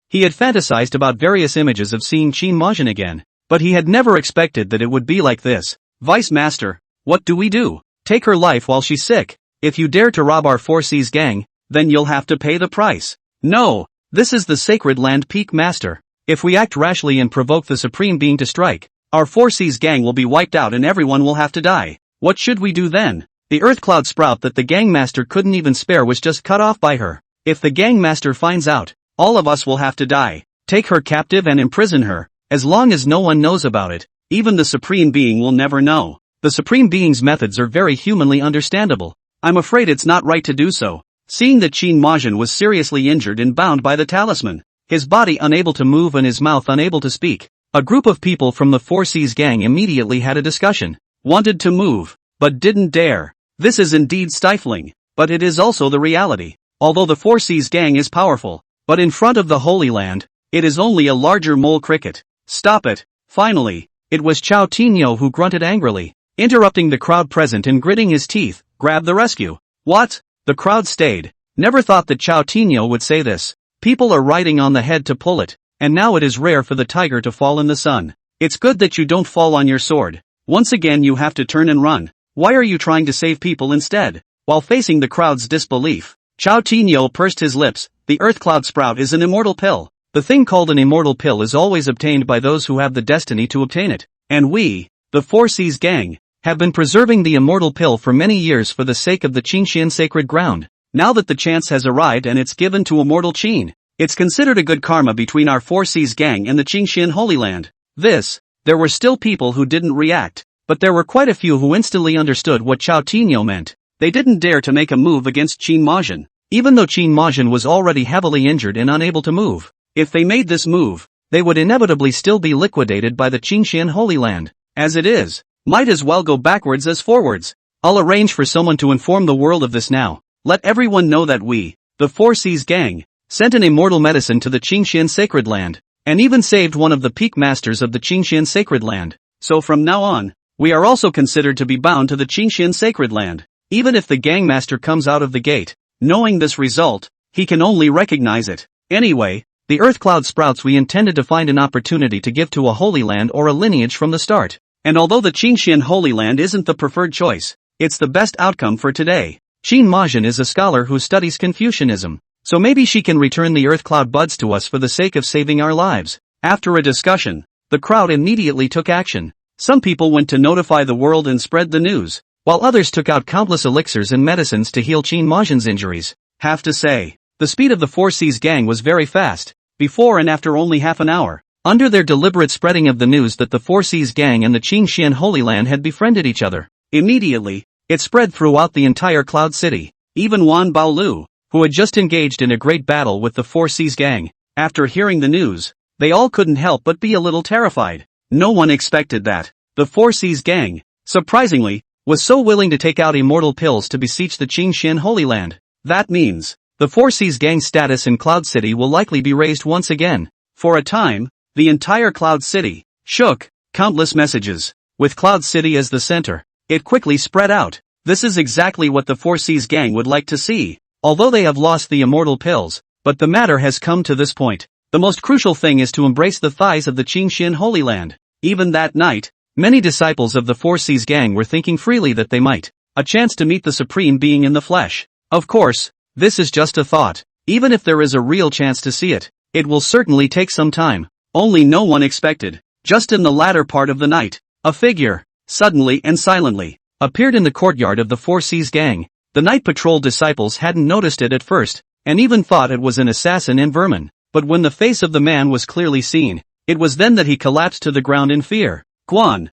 He had fantasized about various images of seeing Qin Majin again, but he had never expected that it would be like this. Vice Master, what do we do? Take her life while she's sick. If you dare to rob our Four Seas gang, then you'll have to pay the price. No, this is the Sacred Land Peak Master. If we act rashly and provoke the Supreme Being to strike, our Four Seas gang will be wiped out and everyone will have to die. What should we do then? The earth cloud sprout that the gang master couldn't even spare was just cut off by her. If the gang master finds out, all of us will have to die. Take her captive and imprison her, as long as no one knows about it. Even the Supreme Being will never know. The Supreme Being's methods are very humanly understandable. I'm afraid it's not right to do so. Seeing that Qin Majin was seriously injured and bound by the talisman, his body unable to move and his mouth unable to speak, a group of people from the Four Seas gang immediately had a discussion. Wanted to move, but didn't dare. This is indeed stifling, but it is also the reality. Although the Four Seas gang is powerful, but in front of the Holy Land, it is only a larger mole cricket. Stop it. Finally, it was Chao Tinyo who grunted angrily, interrupting the crowd present and gritting his teeth. Grab the rescue. What? The crowd stayed. Never thought that Chao Tinyo would say this. People are riding on the head to pull it, and now it is rare for the tiger to fall in the sun. It's good that you don't fall on your sword. Once again you have to turn and run. Why are you trying to save people instead? While facing the crowd's disbelief, Chao Tinyo pursed his lips. The earth cloud sprout is an immortal pill. The thing called an immortal pill is always obtained by those who have the destiny to obtain it. And we, the Four Seas gang, have been preserving the immortal pill for many years for the sake of the Qingxian sacred ground. Now that the chance has arrived and it's given to immortal Qin, it's considered a good karma between our Four Seas gang and the Qingxian Holy Land. There were still people who didn't react, but there were quite a few who instantly understood what Chao Tinyo meant. They didn't dare to make a move against Qin Majin, even though Qin Majin was already heavily injured and unable to move. If they made this move, they would inevitably still be liquidated by the Qingxian Holy Land. As it is, might as well go backwards as forwards. I'll arrange for someone to inform the world of this now. Let everyone know that we, the Four Seas gang, sent an immortal medicine to the Qingxian Sacred Land, and even saved one of the peak masters of the Qingxian Sacred Land. So from now on, we are also considered to be bound to the Qingxian Sacred Land. Even if the gang master comes out of the gate, knowing this result, he can only recognize it. Anyway, the earth cloud sprouts we intended to find an opportunity to give to a holy land or a lineage from the start. And although the Qingxian Holy Land isn't the preferred choice, it's the best outcome for today. Qin Majin is a scholar who studies Confucianism, so maybe she can return the earth cloud buds to us for the sake of saving our lives. After a discussion, the crowd immediately took action. Some people went to notify the world and spread the news. while others took out countless elixirs and medicines to heal Qin Majin's injuries. Have to say, the speed of the Four Seas gang was very fast, before and after only half an hour, under their deliberate spreading of the news that the Four Seas gang and the Qin Xian Holy Land had befriended each other. Immediately, it spread throughout the entire Cloud City. Even Wan Baolu, who had just engaged in a great battle with the Four Seas gang, after hearing the news, they all couldn't help but be a little terrified. No one expected that the Four Seas gang, surprisingly, was so willing to take out immortal pills to beseech the Qin Xian Holy Land. That means, the Four Seas gang's status in Cloud City will likely be raised once again. For a time, the entire Cloud City shook. Countless messages, with Cloud City as the center, it quickly spread out. This is exactly what the Four Seas gang would like to see. Although they have lost the immortal pills, but the matter has come to this point. The most crucial thing is to embrace the thighs of the Qin Xian Holy Land. Even that night, many disciples of the Four Seas gang were thinking freely that they might a chance to meet the Supreme Being in the flesh. Of course, this is just a thought. Even if there is a real chance to see it, it will certainly take some time. Only no one expected, just in the latter part of the night, a figure, suddenly and silently, appeared in the courtyard of the Four Seas gang. The night patrol disciples hadn't noticed it at first, and even thought it was an assassin in vermin. But when the face of the man was clearly seen, it was then that he collapsed to the ground in fear. Guan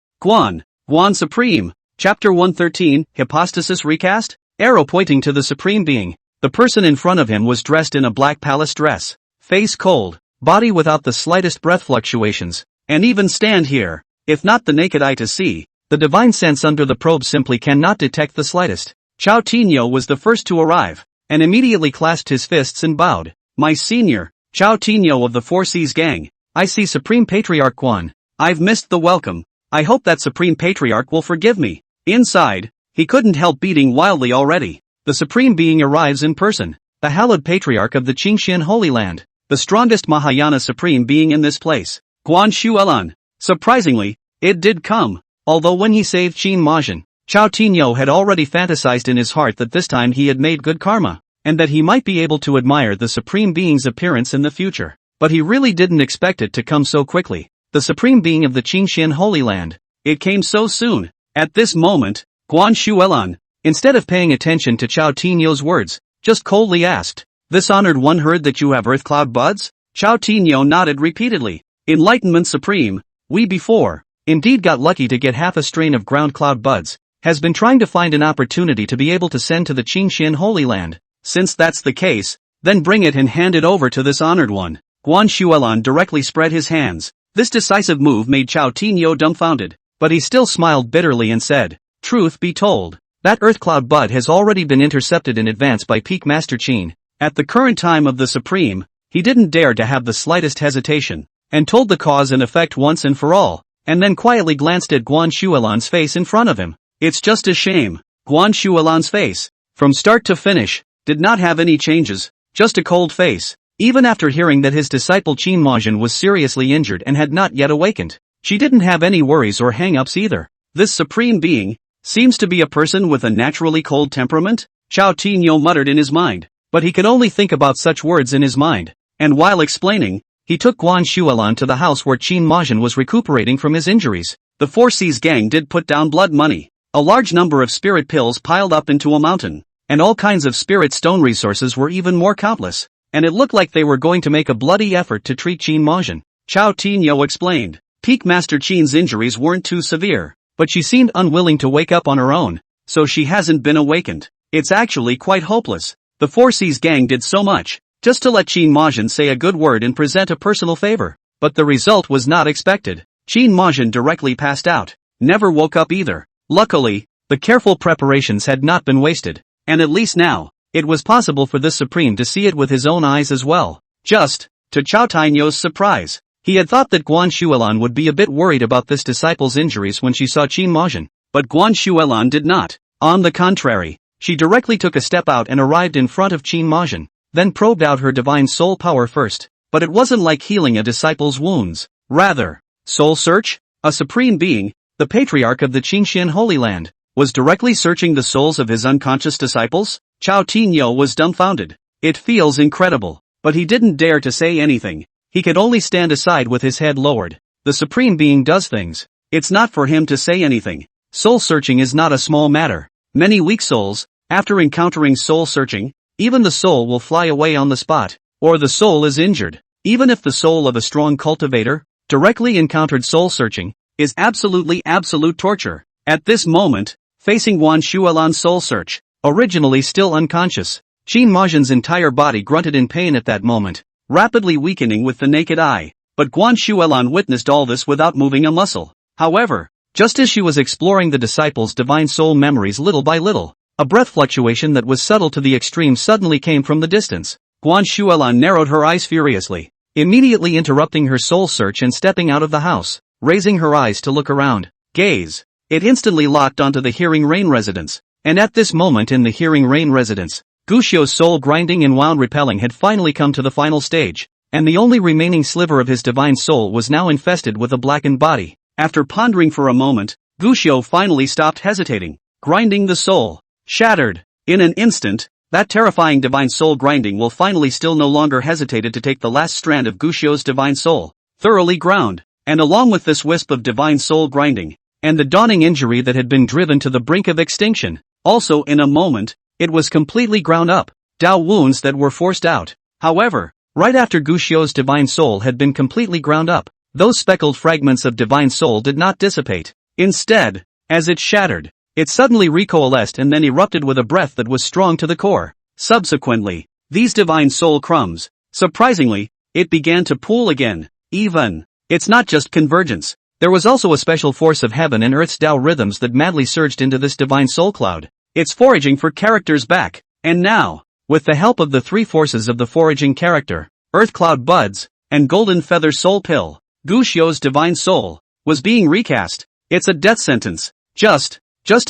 Supreme. Chapter 113, Hypostasis Recast? Arrow pointing to the Supreme Being. The person in front of him was dressed in a black palace dress. Face cold, body without the slightest breath fluctuations, and even stand here, if not the naked eye to see, the divine sense under the probe simply cannot detect the slightest. Chao Tinyo was the first to arrive, and immediately clasped his fists and bowed. My senior, Chao Tinyo of the Four Seas gang, I see Supreme Patriarch Guan. I've missed the welcome. I hope that Supreme Patriarch will forgive me. Inside, he couldn't help beating wildly already. The Supreme Being arrives in person, the hallowed Patriarch of the Qin Xian Holy Land, the strongest Mahayana Supreme Being in this place. Guan Shuelan. Surprisingly, it did come. Although when he saved Qin Majin, Chao Tinyo had already fantasized in his heart that this time he had made good karma, and that he might be able to admire the Supreme Being's appearance in the future. But he really didn't expect it to come so quickly. The Supreme Being of the Qin Xian Holy Land. It came so soon. At this moment, Guan Shuelan, instead of paying attention to Chao Tinyo's words, just coldly asked, "This honored one heard that you have earth cloud buds?" Chao Tinyo nodded repeatedly. Enlightenment Supreme, we before, indeed got lucky to get half a strain of ground cloud buds, has been trying to find an opportunity to be able to send to the Qin Xian Holy Land. Since that's the case, then bring it and hand it over to this honored one. Guan Shuelan directly spread his hands. This decisive move made Chao Tinyo dumbfounded, but he still smiled bitterly and said, "Truth be told, that earth cloud bud has already been intercepted in advance by Peak Master Qin. At the current time of the Supreme, he didn't dare to have the slightest hesitation, and told the cause and effect once and for all, and then quietly glanced at Guan Shuelan's face in front of him. It's just a shame." Guan Shuelan's face, from start to finish, did not have any changes, just a cold face. Even after hearing that his disciple Qin Majin was seriously injured and had not yet awakened, she didn't have any worries or hang-ups either. This Supreme Being seems to be a person with a naturally cold temperament, Chao Tinyo muttered in his mind, but he could only think about such words in his mind, and while explaining, he took Guan Shuelan to the house where Qin Majin was recuperating from his injuries. The Four Seas gang did put down blood money, a large number of spirit pills piled up into a mountain, and all kinds of spirit stone resources were even more countless. And it looked like they were going to make a bloody effort to treat Qin Majin. Chao Tinyo explained. Peak Master Qin's injuries weren't too severe, but she seemed unwilling to wake up on her own, so she hasn't been awakened. It's actually quite hopeless. The Four Seas gang did so much, just to let Qin Majin say a good word and present a personal favor, but the result was not expected. Qin Majin directly passed out, never woke up either. Luckily, the careful preparations had not been wasted, and at least now, it was possible for the Supreme to see it with his own eyes as well. Just, to Chao Tinyo's surprise, he had thought that Guan Shuelan would be a bit worried about this disciple's injuries when she saw Qin Majin, but Guan Shuelan did not. On the contrary, she directly took a step out and arrived in front of Qin Majin, then probed out her divine soul power first. But it wasn't like healing a disciple's wounds. Rather, soul search? A Supreme Being, the Patriarch of the Qin Xian Holy Land, was directly searching the souls of his unconscious disciples? Chao Tinyo was dumbfounded. It feels incredible, but he didn't dare to say anything. He could only stand aside with his head lowered. The Supreme Being does things. It's not for him to say anything. soul searching is not a small matter. Many weak souls, after encountering soul searching, even the soul will fly away on the spot, or the soul is injured. Even if the soul of a strong cultivator, directly encountered soul searching, is absolute torture. At this moment, facing Guan Shuelan's soul search, originally still unconscious, Qin Majin's entire body grunted in pain at that moment, rapidly weakening with the naked eye. But Guan Shuelan witnessed all this without moving a muscle. However, just as she was exploring the disciples' divine soul memories little by little, a breath fluctuation that was subtle to the extreme suddenly came from the distance. Guan Shuelan narrowed her eyes furiously, immediately interrupting her soul search and stepping out of the house, raising her eyes to look around. Gaze. It instantly locked onto the Hearing Rain residence. And at this moment in the Hearing Rain residence, Guxiu's soul grinding and wound repelling had finally come to the final stage, and the only remaining sliver of his divine soul was now infested with a blackened body. After pondering for a moment, Guxiu finally stopped hesitating, grinding the soul. Shattered. In an instant, that terrifying divine soul grinding will finally still no longer hesitated to take the last strand of Guxiu's divine soul, thoroughly ground, and along with this wisp of divine soul grinding, and the dawning injury that had been driven to the brink of extinction, also in a moment, it was completely ground up, Dao wounds that were forced out. However, right after Guxiu's divine soul had been completely ground up, those speckled fragments of divine soul did not dissipate. Instead, as it shattered, it suddenly recoalesced and then erupted with a breath that was strong to the core. Subsequently, these divine soul crumbs, surprisingly, it began to pool again. It's not just convergence. There was also a special force of heaven and earth's Tao rhythms that madly surged into this divine soul cloud. It's foraging for characters back. And now, with the help of the three forces of the foraging character, Earth Cloud Buds, and Golden Feather Soul Pill, Guxiu's divine soul was being recast. It's a death sentence. Just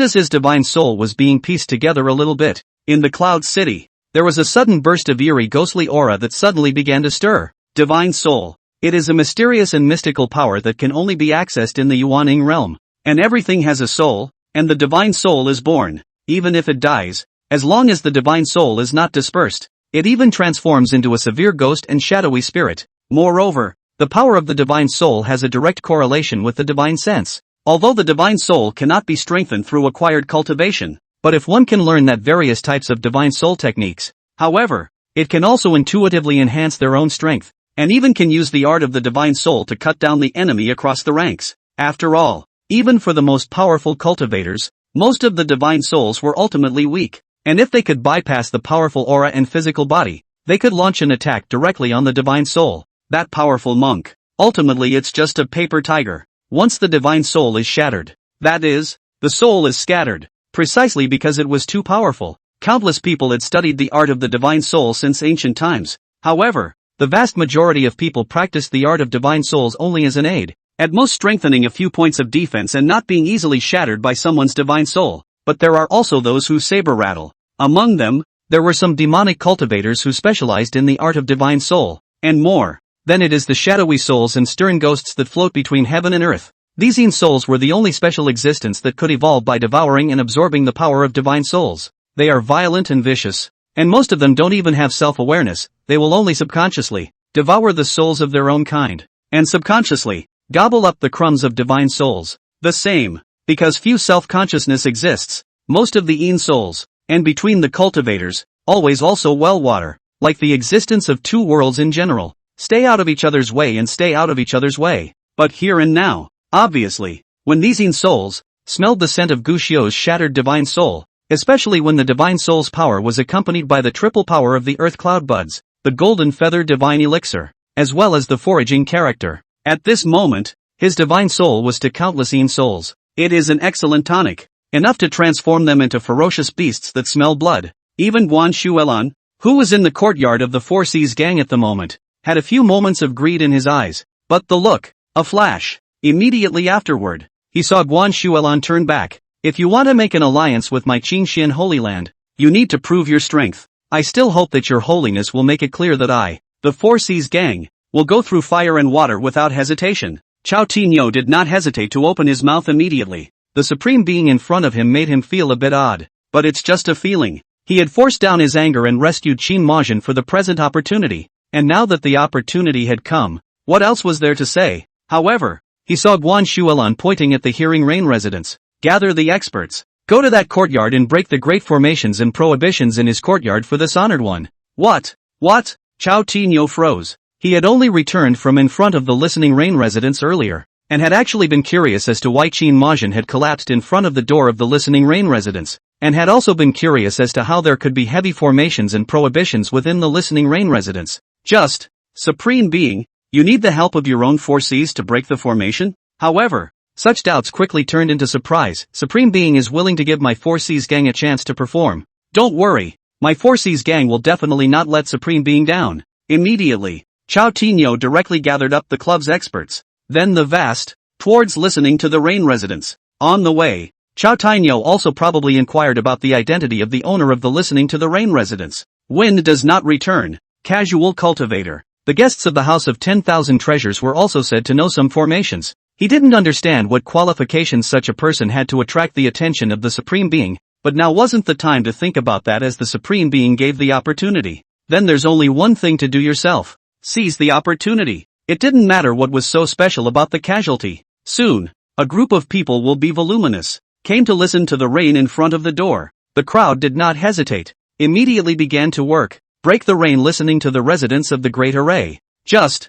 as his divine soul was being pieced together a little bit, in the Cloud City, there was a sudden burst of eerie ghostly aura that suddenly began to stir. Divine soul. It is a mysterious and mystical power that can only be accessed in the Yuaning realm. And everything has a soul, and the divine soul is born. Even if it dies, as long as the divine soul is not dispersed, it even transforms into a severe ghost and shadowy spirit. Moreover, the power of the divine soul has a direct correlation with the divine sense. Although the divine soul cannot be strengthened through acquired cultivation, but if one can learn that various types of divine soul techniques, however, it can also intuitively enhance their own strength, and even can use the art of the divine soul to cut down the enemy across the ranks. After all, even for the most powerful cultivators, most of the divine souls were ultimately weak, and if they could bypass the powerful aura and physical body, they could launch an attack directly on the divine soul. That powerful monk. Ultimately it's just a paper tiger. Once the divine soul is shattered, that is, the soul is scattered, precisely because it was too powerful. Countless people had studied the art of the divine soul since ancient times. However, the vast majority of people practiced the art of divine souls only as an aid, at most strengthening a few points of defense and not being easily shattered by someone's divine soul. But there are also those who saber rattle. Among them, there were some demonic cultivators who specialized in the art of divine soul, and more. Then it is the shadowy souls and stern ghosts that float between heaven and earth. These Yin souls were the only special existence that could evolve by devouring and absorbing the power of divine souls. They are violent and vicious, and most of them don't even have self-awareness. They will only subconsciously devour the souls of their own kind, and subconsciously gobble up the crumbs of divine souls. The same, because few self-consciousness exists, most of the Yin souls, and between the cultivators, always also well water, like the existence of two worlds in general. Stay out of each other's way and stay out of each other's way. But here and now, obviously, when these Yin souls smelled the scent of Guxiu's shattered divine soul, especially when the divine soul's power was accompanied by the triple power of the Earth Cloud Buds, the Golden Feather Divine Elixir, as well as the foraging character. At this moment, his divine soul was to countless Yin souls. It is an excellent tonic, enough to transform them into ferocious beasts that smell blood. Even Guan Shuelan, who was in the courtyard of the Four Seas gang at the moment, had a few moments of greed in his eyes, but the look, a flash. Immediately afterward, he saw Guan Shuelan turn back. If you want to make an alliance with my Qingxian Holy Land, you need to prove your strength. I still hope that your holiness will make it clear that I, the Four Seas gang, will go through fire and water without hesitation. Chao Tinyo did not hesitate to open his mouth immediately. The supreme being in front of him made him feel a bit odd, but it's just a feeling. He had forced down his anger and rescued Qin Majin for the present opportunity. And now that the opportunity had come, what else was there to say? However, he saw Guan Shuelan pointing at the Hearing Rain residence. Gather the experts. Go to that courtyard and break the great formations and prohibitions in his courtyard for this honored one. What? What? Chao Tinyo froze. He had only returned from in front of the Listening Rain residence earlier, and had actually been curious as to why Qin Majin had collapsed in front of the door of the Listening Rain residence, and had also been curious as to how there could be heavy formations and prohibitions within the Listening Rain residence. Just, Supreme Being, you need the help of your own 4Cs to break the formation? However, such doubts quickly turned into surprise. Supreme Being is willing to give my 4Cs gang a chance to perform. Don't worry, my 4Cs gang will definitely not let Supreme Being down. Immediately, Chao Tinyo directly gathered up the club's experts, then the vast, towards listening to the Rain residence. On the way, Chao Tinyo also probably inquired about the identity of the owner of the Listening to the Rain residence. Wind does not return. Casual cultivator. The guests of the House of 10,000 Treasures were also said to know some formations. He didn't understand what qualifications such a person had to attract the attention of the Supreme Being, but now wasn't the time to think about that as the Supreme Being gave the opportunity. Then there's only one thing to do yourself. Seize the opportunity. It didn't matter what was so special about the casualty. Soon, a group of people will be voluminous, came to listen to the rain in front of the door. The crowd did not hesitate, immediately began to work, break the rain listening to the residents of the Great Array. Just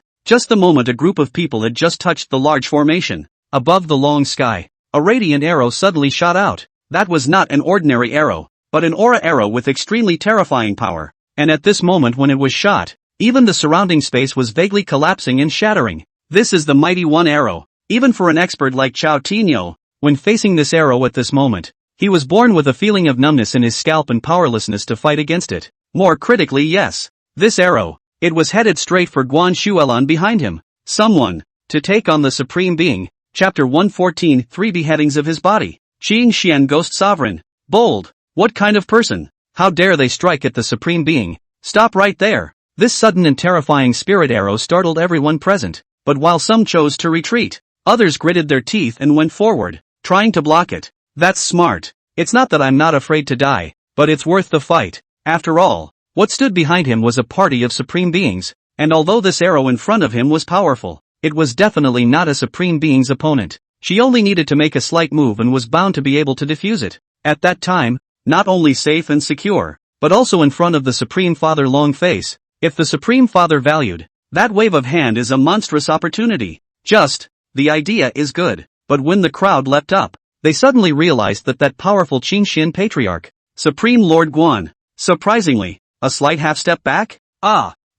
the moment a group of people had just touched the large formation, above the long sky, a radiant arrow suddenly shot out. That was not an ordinary arrow, but an aura arrow with extremely terrifying power, and at this moment when it was shot, even the surrounding space was vaguely collapsing and shattering. This is the mighty one arrow. Even for an expert like Chao Tinyo, when facing this arrow at this moment, he was born with a feeling of numbness in his scalp and powerlessness to fight against it. More critically, yes, this arrow, it was headed straight for Guan Shuelan behind him. Someone, to take on the Supreme Being. Chapter 114, 3 Beheadings of his body. Qing Xian Ghost Sovereign. Bold. What kind of person? How dare they strike at the Supreme Being? Stop right there. This sudden and terrifying spirit arrow startled everyone present, but while some chose to retreat, others gritted their teeth and went forward, trying to block it. That's smart. It's not that I'm not afraid to die, but it's worth the fight. After all, what stood behind him was a party of Supreme Beings, and although this arrow in front of him was powerful, it was definitely not a Supreme Being's opponent. She only needed to make a slight move and was bound to be able to defuse it. At that time, not only safe and secure, but also in front of the Supreme Father Long Face. If the Supreme Father valued, that wave of hand is a monstrous opportunity. The idea is good, but when the crowd leapt up, they suddenly realized that powerful Qingxian Patriarch, Supreme Lord Guan, surprisingly, a slight half-step back?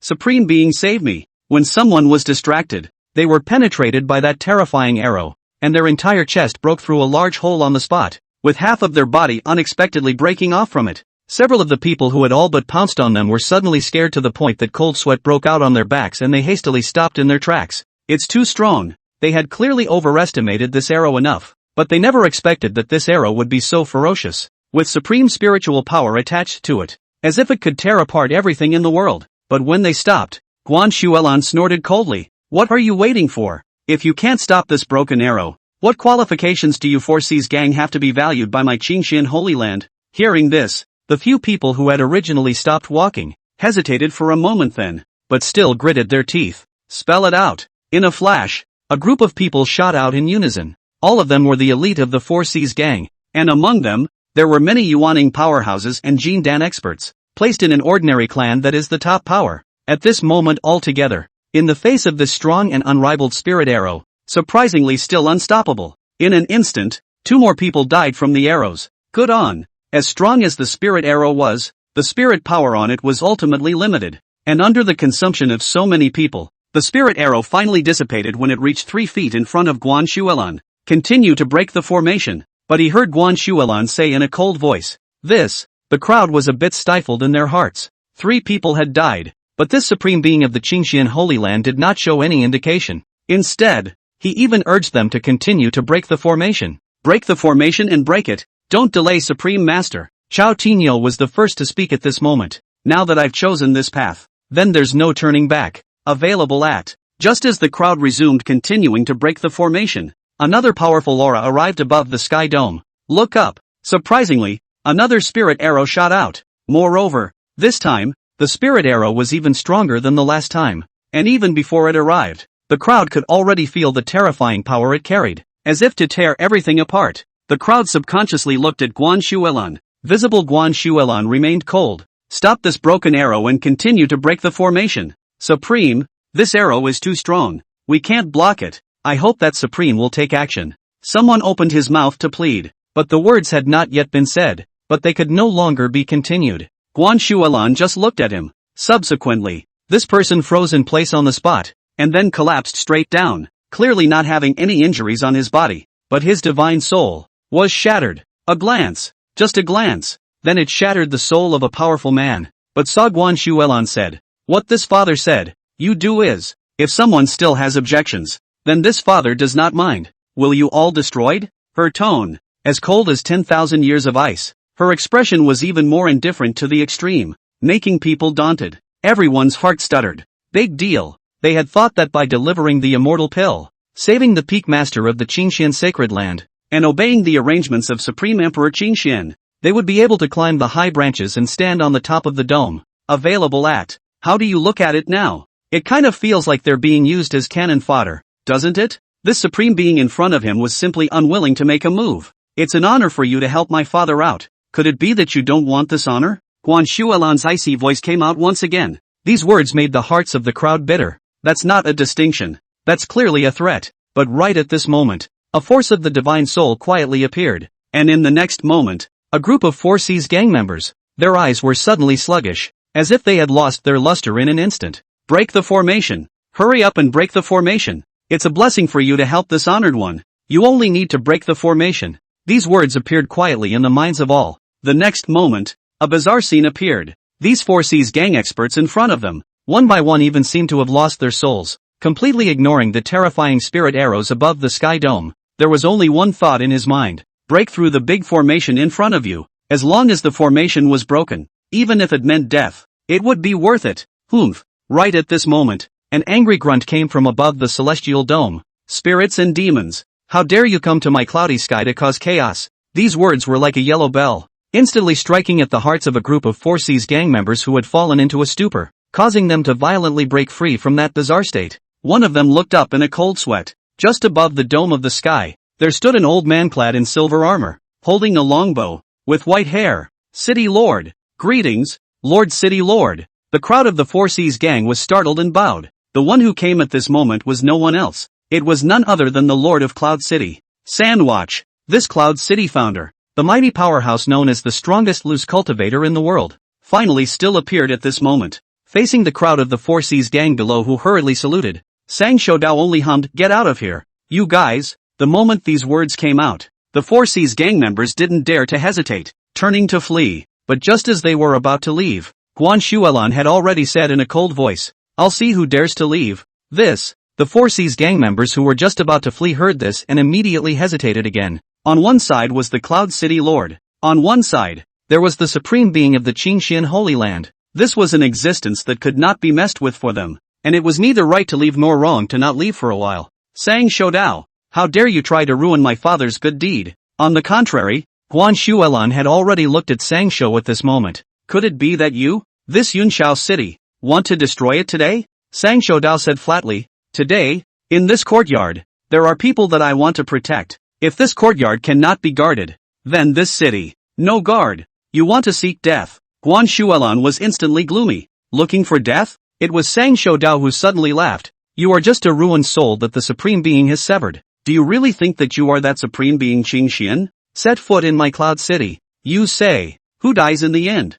Supreme Being save me. When someone was distracted, they were penetrated by that terrifying arrow, and their entire chest broke through a large hole on the spot, with half of their body unexpectedly breaking off from it. Several of the people who had all but pounced on them were suddenly scared to the point that cold sweat broke out on their backs and they hastily stopped in their tracks. It's too strong. They had clearly overestimated this arrow enough, but they never expected that this arrow would be so ferocious, with supreme spiritual power attached to it, as if it could tear apart everything in the world. But when they stopped, Guan Shuelan snorted coldly. What are you waiting for? If you can't stop this broken arrow, what qualifications do you 4C's gang have to be valued by my Qingxian Holy Land? Hearing this, the few people who had originally stopped walking, hesitated for a moment then, but still gritted their teeth. Spell it out. In a flash, a group of people shot out in unison. All of them were the elite of the 4C's gang, and among them, there were many Yuaning powerhouses and Jin Dan experts, placed in an ordinary clan that is the top power. At this moment altogether, in the face of this strong and unrivaled spirit arrow, surprisingly still unstoppable, in an instant, 2 more people died from the arrows. Good on. As strong as the spirit arrow was, the spirit power on it was ultimately limited, and under the consumption of so many people, the spirit arrow finally dissipated when it reached 3 feet in front of Guan Shuelan. Continue to break the formation, but he heard Guan Shuelan say in a cold voice. The crowd was a bit stifled in their hearts. 3 people had died, but this Supreme Being of the Qingxian Holy Land did not show any indication. Instead, he even urged them to continue to break the formation. Break the formation and break it. Don't delay, Supreme Master. Chao Tinyo was the first to speak at this moment. Now that I've chosen this path, then there's no turning back. Available at. Just as the crowd resumed continuing to break the formation, another powerful aura arrived above the sky dome. Look up. Surprisingly, another spirit arrow shot out. Moreover, this time, the spirit arrow was even stronger than the last time. And even before it arrived, the crowd could already feel the terrifying power it carried, as if to tear everything apart. The crowd subconsciously looked at Guan Shuelan. Visible Guan Shuelan remained cold. Stop this broken arrow and continue to break the formation. Supreme, this arrow is too strong. We can't block it. I hope that Supreme will take action. Someone opened his mouth to plead, but the words had not yet been said, but they could no longer be continued. Guan Shuelan just looked at him. Subsequently, this person froze in place on the spot, and then collapsed straight down, clearly not having any injuries on his body, but his divine soul was shattered. A glance, just a glance, then it shattered the soul of a powerful man. But Guan Shuelan said, what this father said, you do is, if someone still has objections, then this father does not mind. Will you all destroyed? Her tone, as cold as 10,000 years of ice. Her expression was even more indifferent to the extreme, making people daunted. Everyone's heart stuttered. Big deal. They had thought that by delivering the immortal pill, saving the peak master of the Qingxian sacred land, and obeying the arrangements of Supreme Emperor Qingxian, they would be able to climb the high branches and stand on the top of the dome. Available at. How do you look at it now? It kind of feels like they're being used as cannon fodder, doesn't it? This supreme being in front of him was simply unwilling to make a move. It's an honor for you to help my father out. Could it be that you don't want this honor? Guan Shuelan's icy voice came out once again. These words made the hearts of the crowd bitter. That's not a distinction. That's clearly a threat. But right at this moment, a force of the divine soul quietly appeared. And in the next moment, a group of 4C's gang members. Their eyes were suddenly sluggish, as if they had lost their luster in an instant. Break the formation. Hurry up and break the formation. It's a blessing for you to help this honored one. You only need to break the formation. These words appeared quietly in the minds of all. The next moment, a bizarre scene appeared. These 4C's gang experts in front of them, one by one even seemed to have lost their souls, completely ignoring the terrifying spirit arrows above the sky dome. There was only one thought in his mind. Break through the big formation in front of you. As long as the formation was broken, even if it meant death, it would be worth it. Humph. Right at this moment, an angry grunt came from above the celestial dome. Spirits and demons, how dare you come to my cloudy sky to cause chaos? These words were like a yellow bell, instantly striking at the hearts of a group of 4C's gang members who had fallen into a stupor, causing them to violently break free from that bizarre state. One of them looked up in a cold sweat. Just above the dome of the sky, there stood an old man clad in silver armor, holding a longbow, with white hair. City Lord. Greetings, Lord City Lord. The crowd of the 4C's gang was startled and bowed. The one who came at this moment was no one else. It was none other than the Lord of Cloud City. Sandwatch. This Cloud City founder, the mighty powerhouse known as the strongest loose cultivator in the world, finally still appeared at this moment, facing the crowd of the 4C's gang below who hurriedly saluted. Sang Shoudao only hummed, "Get out of here, you guys." The moment these words came out, the 4C's gang members didn't dare to hesitate, turning to flee. But just as they were about to leave, Guan Shuelan had already said in a cold voice, "I'll see who dares to leave." The 4C's gang members who were just about to flee heard this and immediately hesitated again. On one side was the Cloud City Lord. On one side, there was the supreme being of the Qingxian Holy Land. This was an existence that could not be messed with for them, and it was neither right to leave nor wrong to not leave for a while. Sang Shoudao, how dare you try to ruin my father's good deed? On the contrary, Guan Shuelan had already looked at Sang Shou at this moment. Could it be that you, this Yunshao city, want to destroy it today? Sang Shoudao said flatly, "Today, in this courtyard, there are people that I want to protect. If this courtyard cannot be guarded, then this city, no guard. You want to seek death." Guan Shuelan was instantly gloomy. Looking for death? It was Sang Shoudao who suddenly laughed. "You are just a ruined soul that the Supreme Being has severed. Do you really think that you are that Supreme Being Qingxian? Set foot in my Cloud City. You say, who dies in the end?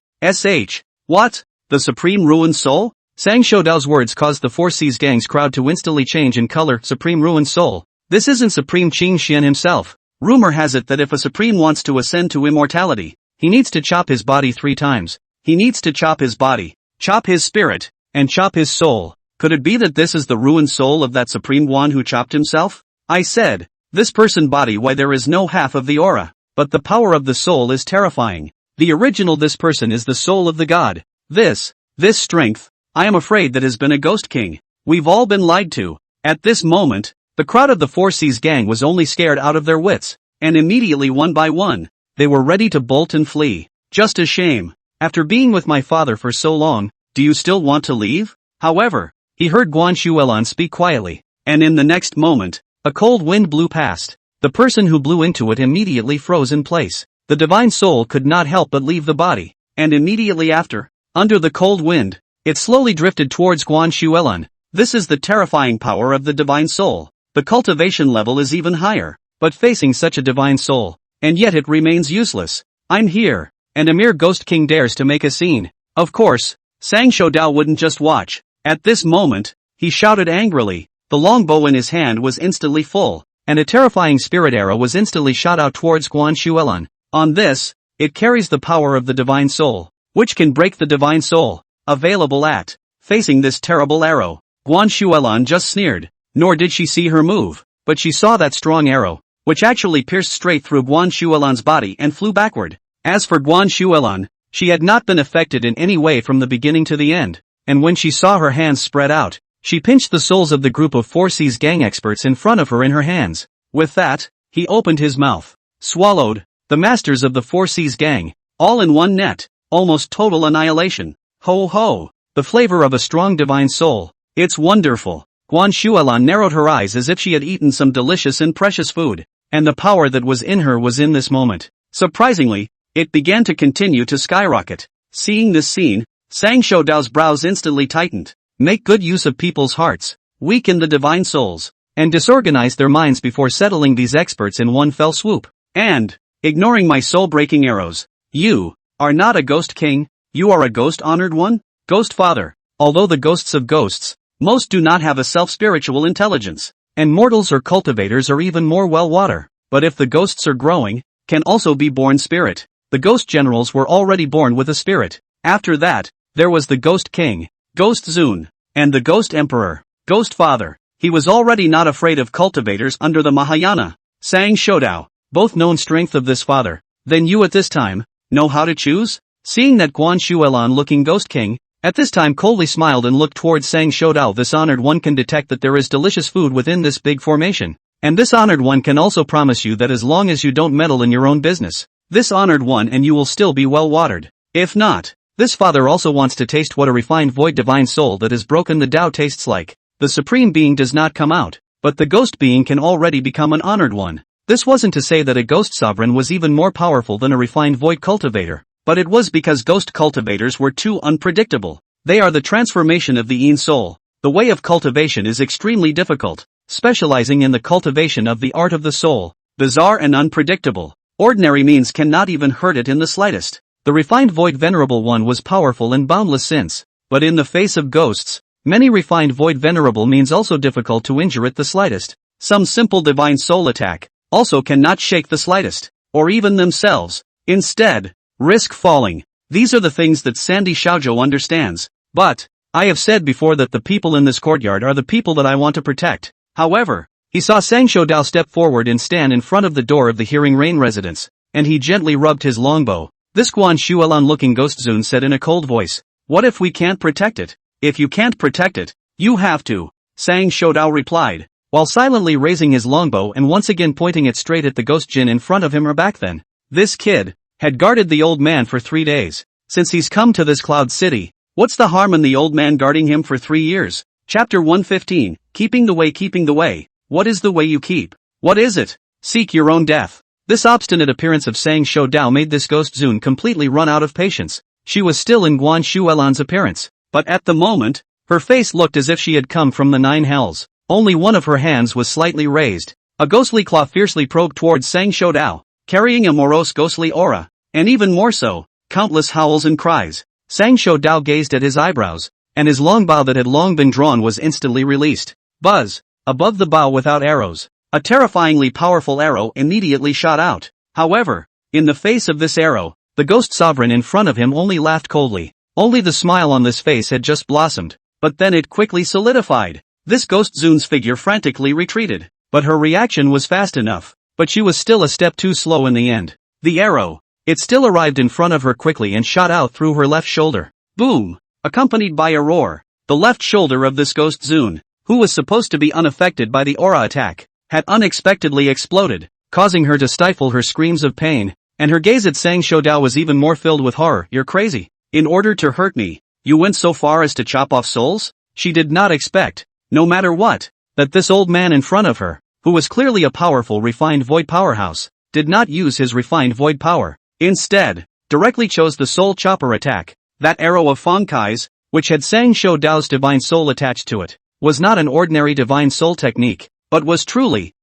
What? The Supreme Ruined Soul?" Sang Shoudao's words caused the 4C's gang's crowd to instantly change in color. Supreme Ruined Soul. This isn't Supreme Qingxian himself. Rumor has it that if a Supreme wants to ascend to immortality, he needs to chop his body 3 times. He needs to chop his body, chop his spirit, and chop his soul. Could it be that this is the ruined soul of that Supreme One who chopped himself? I said, this person body, why there is no half of the aura, but the power of the soul is terrifying. The original this person is the soul of the god. This strength, I am afraid that has been a ghost king. We've all been lied to. At this moment, the crowd of the 4C's gang was only scared out of their wits, and immediately one by one, they were ready to bolt and flee. Just a shame. After being with my father for so long, do you still want to leave? However, he heard Guan Shuelan speak quietly, and in the next moment, a cold wind blew past. The person who blew into it immediately froze in place. The divine soul could not help but leave the body, and immediately after, under the cold wind, it slowly drifted towards Guan Shuelan. This is the terrifying power of the divine soul. The cultivation level is even higher, but facing such a divine soul, and yet it remains useless. I'm here, and a mere ghost king dares to make a scene. Of course, Sang Shoudao wouldn't just watch. At this moment, he shouted angrily. The longbow in his hand was instantly full, and a terrifying spirit arrow was instantly shot out towards Guan Shuelan. On this, it carries the power of the divine soul, which can break the divine soul. Available at. Facing this terrible arrow, Guan Shuelan just sneered, nor did she see her move, but she saw that strong arrow, which actually pierced straight through Guan Shuelan's body and flew backward. As for Guan Shuelan, she had not been affected in any way from the beginning to the end, and when she saw her hands spread out, she pinched the souls of the group of 4C's gang experts in front of her in her hands. With that, he opened his mouth, swallowed, the masters of the 4C's gang, all in one net, almost total annihilation. Ho ho! The flavor of a strong divine soul. It's wonderful. Guan Shuelan narrowed her eyes as if she had eaten some delicious and precious food, and the power that was in her was in this moment. Surprisingly, it began to continue to skyrocket. Seeing this scene, Sang Shoudao's brows instantly tightened. Make good use of people's hearts, weaken the divine souls, and disorganize their minds before settling these experts in one fell swoop. And, ignoring my soul-breaking arrows, you are not a ghost king, you are a ghost-honored one? Ghost father. Although the ghosts of ghosts, most do not have a self-spiritual intelligence, and mortals or cultivators are even more well-water. But if the ghosts are growing, can also be born spirit. The ghost generals were already born with a spirit. After that, there was the ghost king, Ghost Zun, and the ghost emperor, Ghost father. He was already not afraid of cultivators under the Mahayana. Sang Shoudao, both known strength of this father. Then you at this time, know how to choose? Seeing that Guan Shuelan looking ghost king, at this time coldly smiled and looked towards Sang Shoudao. This honored one can detect that there is delicious food within this big formation. And this honored one can also promise you that as long as you don't meddle in your own business, this honored one and you will still be well watered. If not, this father also wants to taste what a refined void divine soul that has broken the Tao tastes like. The supreme being does not come out, but the ghost being can already become an honored one. This wasn't to say that a ghost sovereign was even more powerful than a refined void cultivator, but it was because ghost cultivators were too unpredictable. They are the transformation of the Yin soul. The way of cultivation is extremely difficult, specializing in the cultivation of the art of the soul, bizarre and unpredictable. Ordinary means cannot even hurt it in the slightest. The refined void venerable one was powerful and boundless since, but in the face of ghosts, many refined void venerable means also difficult to injure it the slightest. Some simple divine soul attack also cannot shake the slightest, or even themselves. Instead, risk falling. These are the things that Sandy Xiaozhou understands. But, I have said before that the people in this courtyard are the people that I want to protect. However, he saw Sang Shoudao step forward and stand in front of the door of the Hearing Rain residence, and he gently rubbed his longbow. This Guan Shuelan looking ghost Zun said in a cold voice, "What if we can't protect it?" "If you can't protect it, you have to," Sang Shoudao replied, while silently raising his longbow and once again pointing it straight at the ghost Jin in front of him. Or back then, this kid had guarded the old man for 3 days. Since he's come to this cloud city, what's the harm in the old man guarding him for 3 years? Chapter 115, Keeping the way, keeping the way. What is the way you keep? What is it? Seek your own death. This obstinate appearance of Sang Shoudao made this ghost Zun completely run out of patience. She was still in Guan Shuelan's appearance, but at the moment, her face looked as if she had come from the 9 hells. Only one of her hands was slightly raised. A ghostly claw fiercely probed towards Sang Shoudao, carrying a morose ghostly aura, and even more so, countless howls and cries. Sang Shoudao gazed at his eyebrows, and his long bow that had long been drawn was instantly released. Buzz! Above the bow without arrows, a terrifyingly powerful arrow immediately shot out. However, in the face of this arrow, the ghost sovereign in front of him only laughed coldly. Only the smile on this face had just blossomed, but then it quickly solidified. This ghost Zun's figure frantically retreated, but her reaction was fast enough, but she was still a step too slow in the end. The arrow, it still arrived in front of her quickly and shot out through her left shoulder. Boom! Accompanied by a roar, the left shoulder of this ghost Zun, who was supposed to be unaffected by the aura attack, had unexpectedly exploded, causing her to stifle her screams of pain, and her gaze at Sang Shoudao was even more filled with horror. "You're crazy. In order to hurt me, you went so far as to chop off souls?" She did not expect, no matter what, that this old man in front of her, who was clearly a powerful refined void powerhouse, did not use his refined void power. Instead, directly chose the soul chopper attack. That arrow of Feng Kai's, which had Sang Shou Dao's divine soul attached to it, was not an ordinary divine soul technique, but was truly,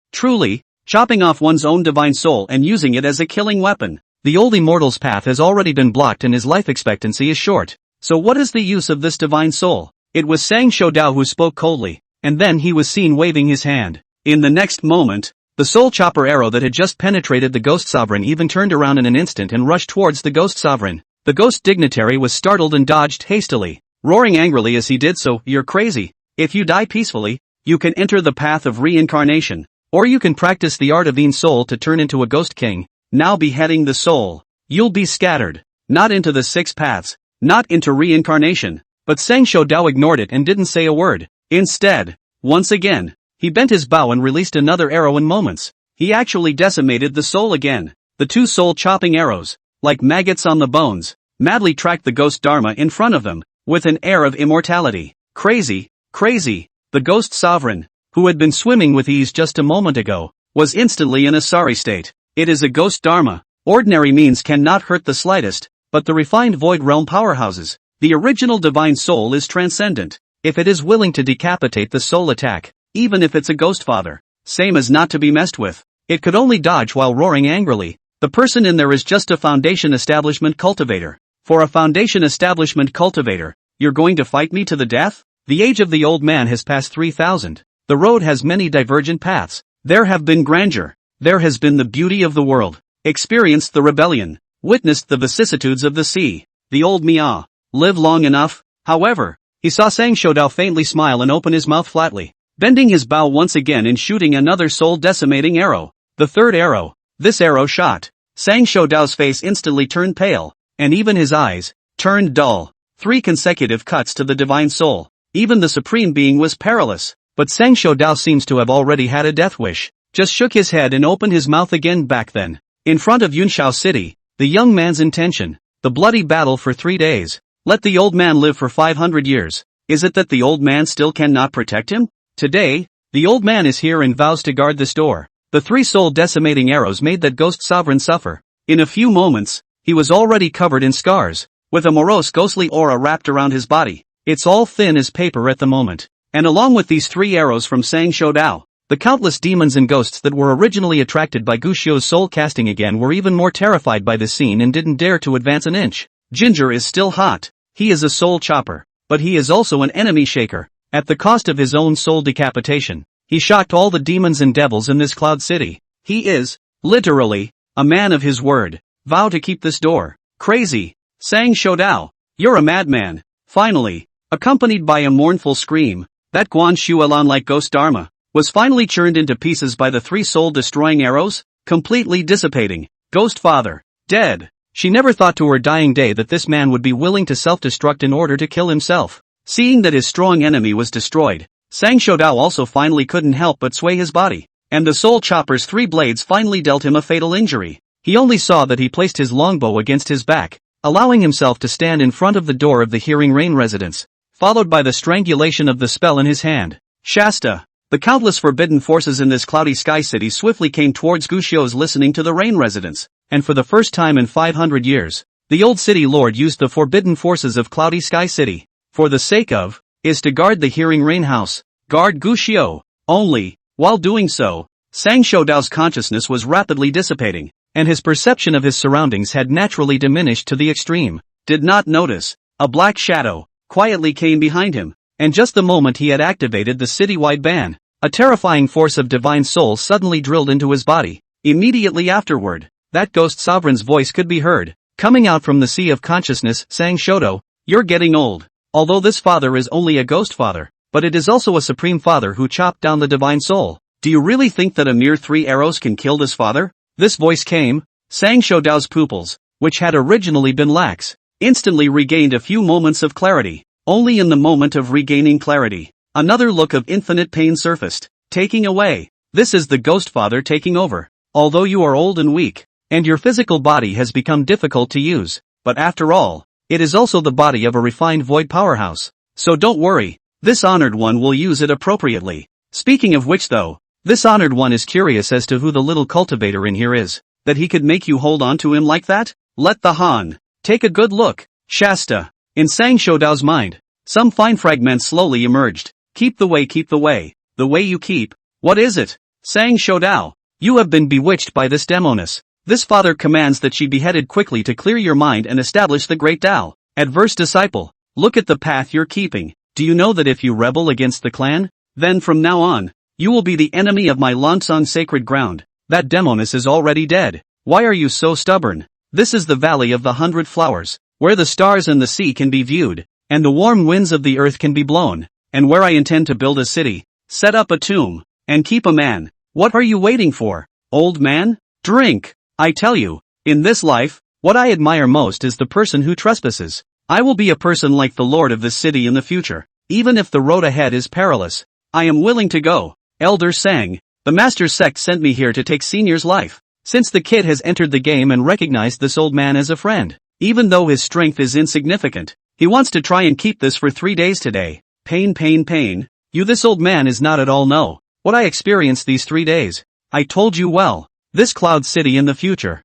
chopping off one's own divine soul and using it as a killing weapon. The old immortal's path has already been blocked and his life expectancy is short. So what is the use of this divine soul? It was Sang Shou Dao who spoke coldly, and then he was seen waving his hand. In the next moment, the soul chopper arrow that had just penetrated the ghost sovereign even turned around in an instant and rushed towards the ghost sovereign. The ghost dignitary was startled and dodged hastily, roaring angrily as he did so, "You're crazy. If you die peacefully, you can enter the path of reincarnation, or you can practice the art of being soul to turn into a ghost king. Now beheading the soul, you'll be scattered, not into the 6 paths, not into reincarnation." But Sang Shou Dao ignored it and didn't say a word. Instead, once again, he bent his bow and released another arrow in moments. He actually decimated the soul again. The 2 soul-chopping arrows, like maggots on the bones, madly tracked the ghost Dharma in front of them, with an air of immortality. Crazy. The ghost sovereign, who had been swimming with ease just a moment ago, was instantly in a sorry state. It is a ghost Dharma. Ordinary means cannot hurt the slightest, but the refined void realm powerhouses. The original divine soul is transcendent. If it is willing to decapitate the soul attack, even if it's a ghost father, same as not to be messed with. It could only dodge while roaring angrily. The person in there is just a foundation establishment cultivator. For a foundation establishment cultivator, you're going to fight me to the death? The age of the old man has passed 3,000. The road has many divergent paths. There have been grandeur. There has been the beauty of the world. Experienced the rebellion. Witnessed the vicissitudes of the sea. The old Mia. Live long enough. However, he saw Sang Shou Dao faintly smile and open his mouth flatly, bending his bow once again and shooting another soul-decimating arrow. The third arrow. This arrow shot. Sang Shou Dao's face instantly turned pale, and even his eyes turned dull. 3 consecutive cuts to the divine soul. Even the supreme being was perilous, but Sang Shou Dao seems to have already had a death wish. Just shook his head and opened his mouth again back then. In front of Yunshao City, the young man's intention. The bloody battle for 3 days. Let the old man live for 500 years. Is it that the old man still cannot protect him? Today, the old man is here and vows to guard this door. The 3 soul-decimating arrows made that ghost sovereign suffer. In a few moments, he was already covered in scars, with a morose ghostly aura wrapped around his body. It's all thin as paper at the moment. And along with these 3 arrows from Sang Shou Dao, the countless demons and ghosts that were originally attracted by Guxiu's soul casting again were even more terrified by this scene and didn't dare to advance an inch. Ginger is still hot. He is a soul chopper, but he is also an enemy shaker. At the cost of his own soul decapitation, he shocked all the demons and devils in this cloud city. He is, literally, a man of his word. Vow to keep this door. Crazy. Sang Shou Dao, you're a madman. Finally, accompanied by a mournful scream, that Guan Shuelan-like ghost Dharma was finally churned into pieces by the 3 soul-destroying arrows, completely dissipating. Ghost father, dead. She never thought to her dying day that this man would be willing to self-destruct in order to kill himself. Seeing that his strong enemy was destroyed, Sang Shou Dao also finally couldn't help but sway his body, and the soul chopper's 3 blades finally dealt him a fatal injury. He only saw that he placed his longbow against his back, allowing himself to stand in front of the door of the Hearing Rain residence, followed by the strangulation of the spell in his hand. Shasta. The countless forbidden forces in this cloudy sky city swiftly came towards Guxiu's listening to the Rain residence, and for the first time in 500 years, the old city lord used the forbidden forces of cloudy sky city, for the sake of, is to guard the Hearing Rain house, guard Guxiu. Only, while doing so, Sang Shou Dao's consciousness was rapidly dissipating, and his perception of his surroundings had naturally diminished to the extreme. Did not notice, a black shadow quietly came behind him, and just the moment he had activated the citywide ban, a terrifying force of divine soul suddenly drilled into his body. Immediately afterward, that ghost sovereign's voice could be heard, coming out from the sea of consciousness. Sang Shou Dao, you're getting old. Although this father is only a ghost father, but it is also a supreme father who chopped down the divine soul. Do you really think that a mere 3 arrows can kill this father? This voice came. Sang Shou Dao's pupils, which had originally been lax, instantly regained a few moments of clarity. Only in the moment of regaining clarity, another look of infinite pain surfaced. Taking away. This is the ghost father taking over. Although you are old and weak, and your physical body has become difficult to use, but after all, it is also the body of a refined void powerhouse. So don't worry, this honored one will use it appropriately. Speaking of which though, This honored one is curious as to who the little cultivator in here is, that he could make you hold on to him like that? Let the Han take a good look. Shasta. In Sang Shoudao's mind, some fine fragments slowly emerged. Keep the way, the way you keep. What is it? Sang Shoudao. You have been bewitched by this demoness. This father commands that she be headed quickly to clear your mind and establish the great Tao. Adverse disciple, look at the path you're keeping. Do you know that if you rebel against the clan, then from now on, you will be the enemy of my Lansang sacred ground? That demoness is already dead. Why are you so stubborn? This is the Valley of the 100 Flowers, where the stars and the sea can be viewed, and the warm winds of the earth can be blown, and where I intend to build a city, set up a tomb, and keep a man. What are you waiting for, old man? Drink! I tell you, in this life, what I admire most is the person who trespasses. I will be a person like the lord of this city in the future, even if the road ahead is perilous. I am willing to go. Elder Sang, the master's sect sent me here to take Senior's life. Since the kid has entered the game and recognized this old man as a friend, even though his strength is insignificant, he wants to try and keep this for 3 days today. Pain. You this old man is not at all know what I experienced these 3 days. I told you well. This cloud city in the future.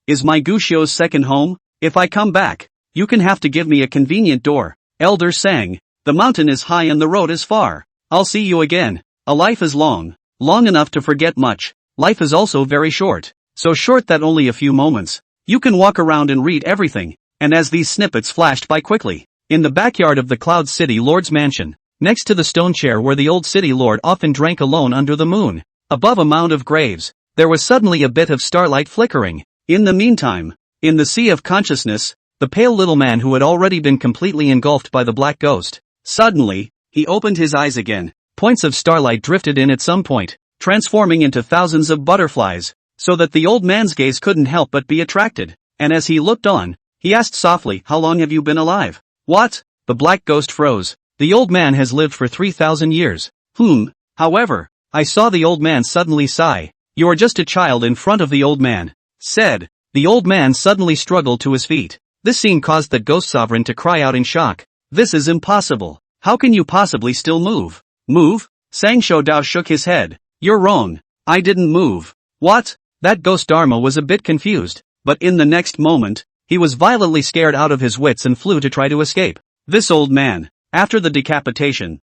Is my Gushio's second home? If I come back, you can have to give me a convenient door. Elder Sang, the mountain is high and the road is far. I'll see you again. A life is long enough to forget much. Life is also very short, so short that only a few moments. You can walk around and read everything, and as these snippets flashed by quickly, in the backyard of the Cloud City Lord's mansion, next to the stone chair where the old city lord often drank alone under the moon, above a mound of graves, there was suddenly a bit of starlight flickering. In the meantime, in the sea of consciousness, the pale little man who had already been completely engulfed by the black ghost, suddenly, he opened his eyes again. Points of starlight drifted in at some point, transforming into thousands of butterflies, so that the old man's gaze couldn't help but be attracted, and as he looked on, he asked softly, how long have you been alive? What? The black ghost froze. The old man has lived for 3,000 years. However, I saw the old man suddenly sigh. You are just a child in front of the old man, said. The old man suddenly struggled to his feet. This scene caused the ghost sovereign to cry out in shock. This is impossible. How can you possibly still move? Move? Sang Shoudao shook his head. You're wrong. I didn't move. What? That ghost Dharma was a bit confused, but in the next moment, he was violently scared out of his wits and flew to try to escape. This old man. After the decapitation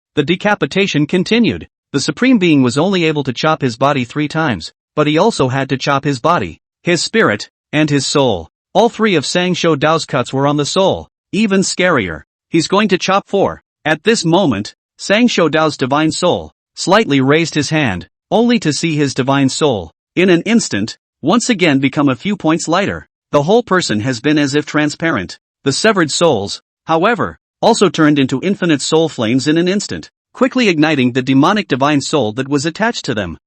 continued. The Supreme Being was only able to chop his body 3 times, but he also had to chop his body, his spirit, and his soul. All 3 of Sang Shoudao's cuts were on the soul. Even scarier. He's going to chop 4. At this moment, Sang Shoudao's divine soul slightly raised his hand, only to see his divine soul, in an instant, once again become a few points lighter. The whole person has been as if transparent. The severed souls, however, also turned into infinite soul flames in an instant, quickly igniting the demonic divine soul that was attached to them.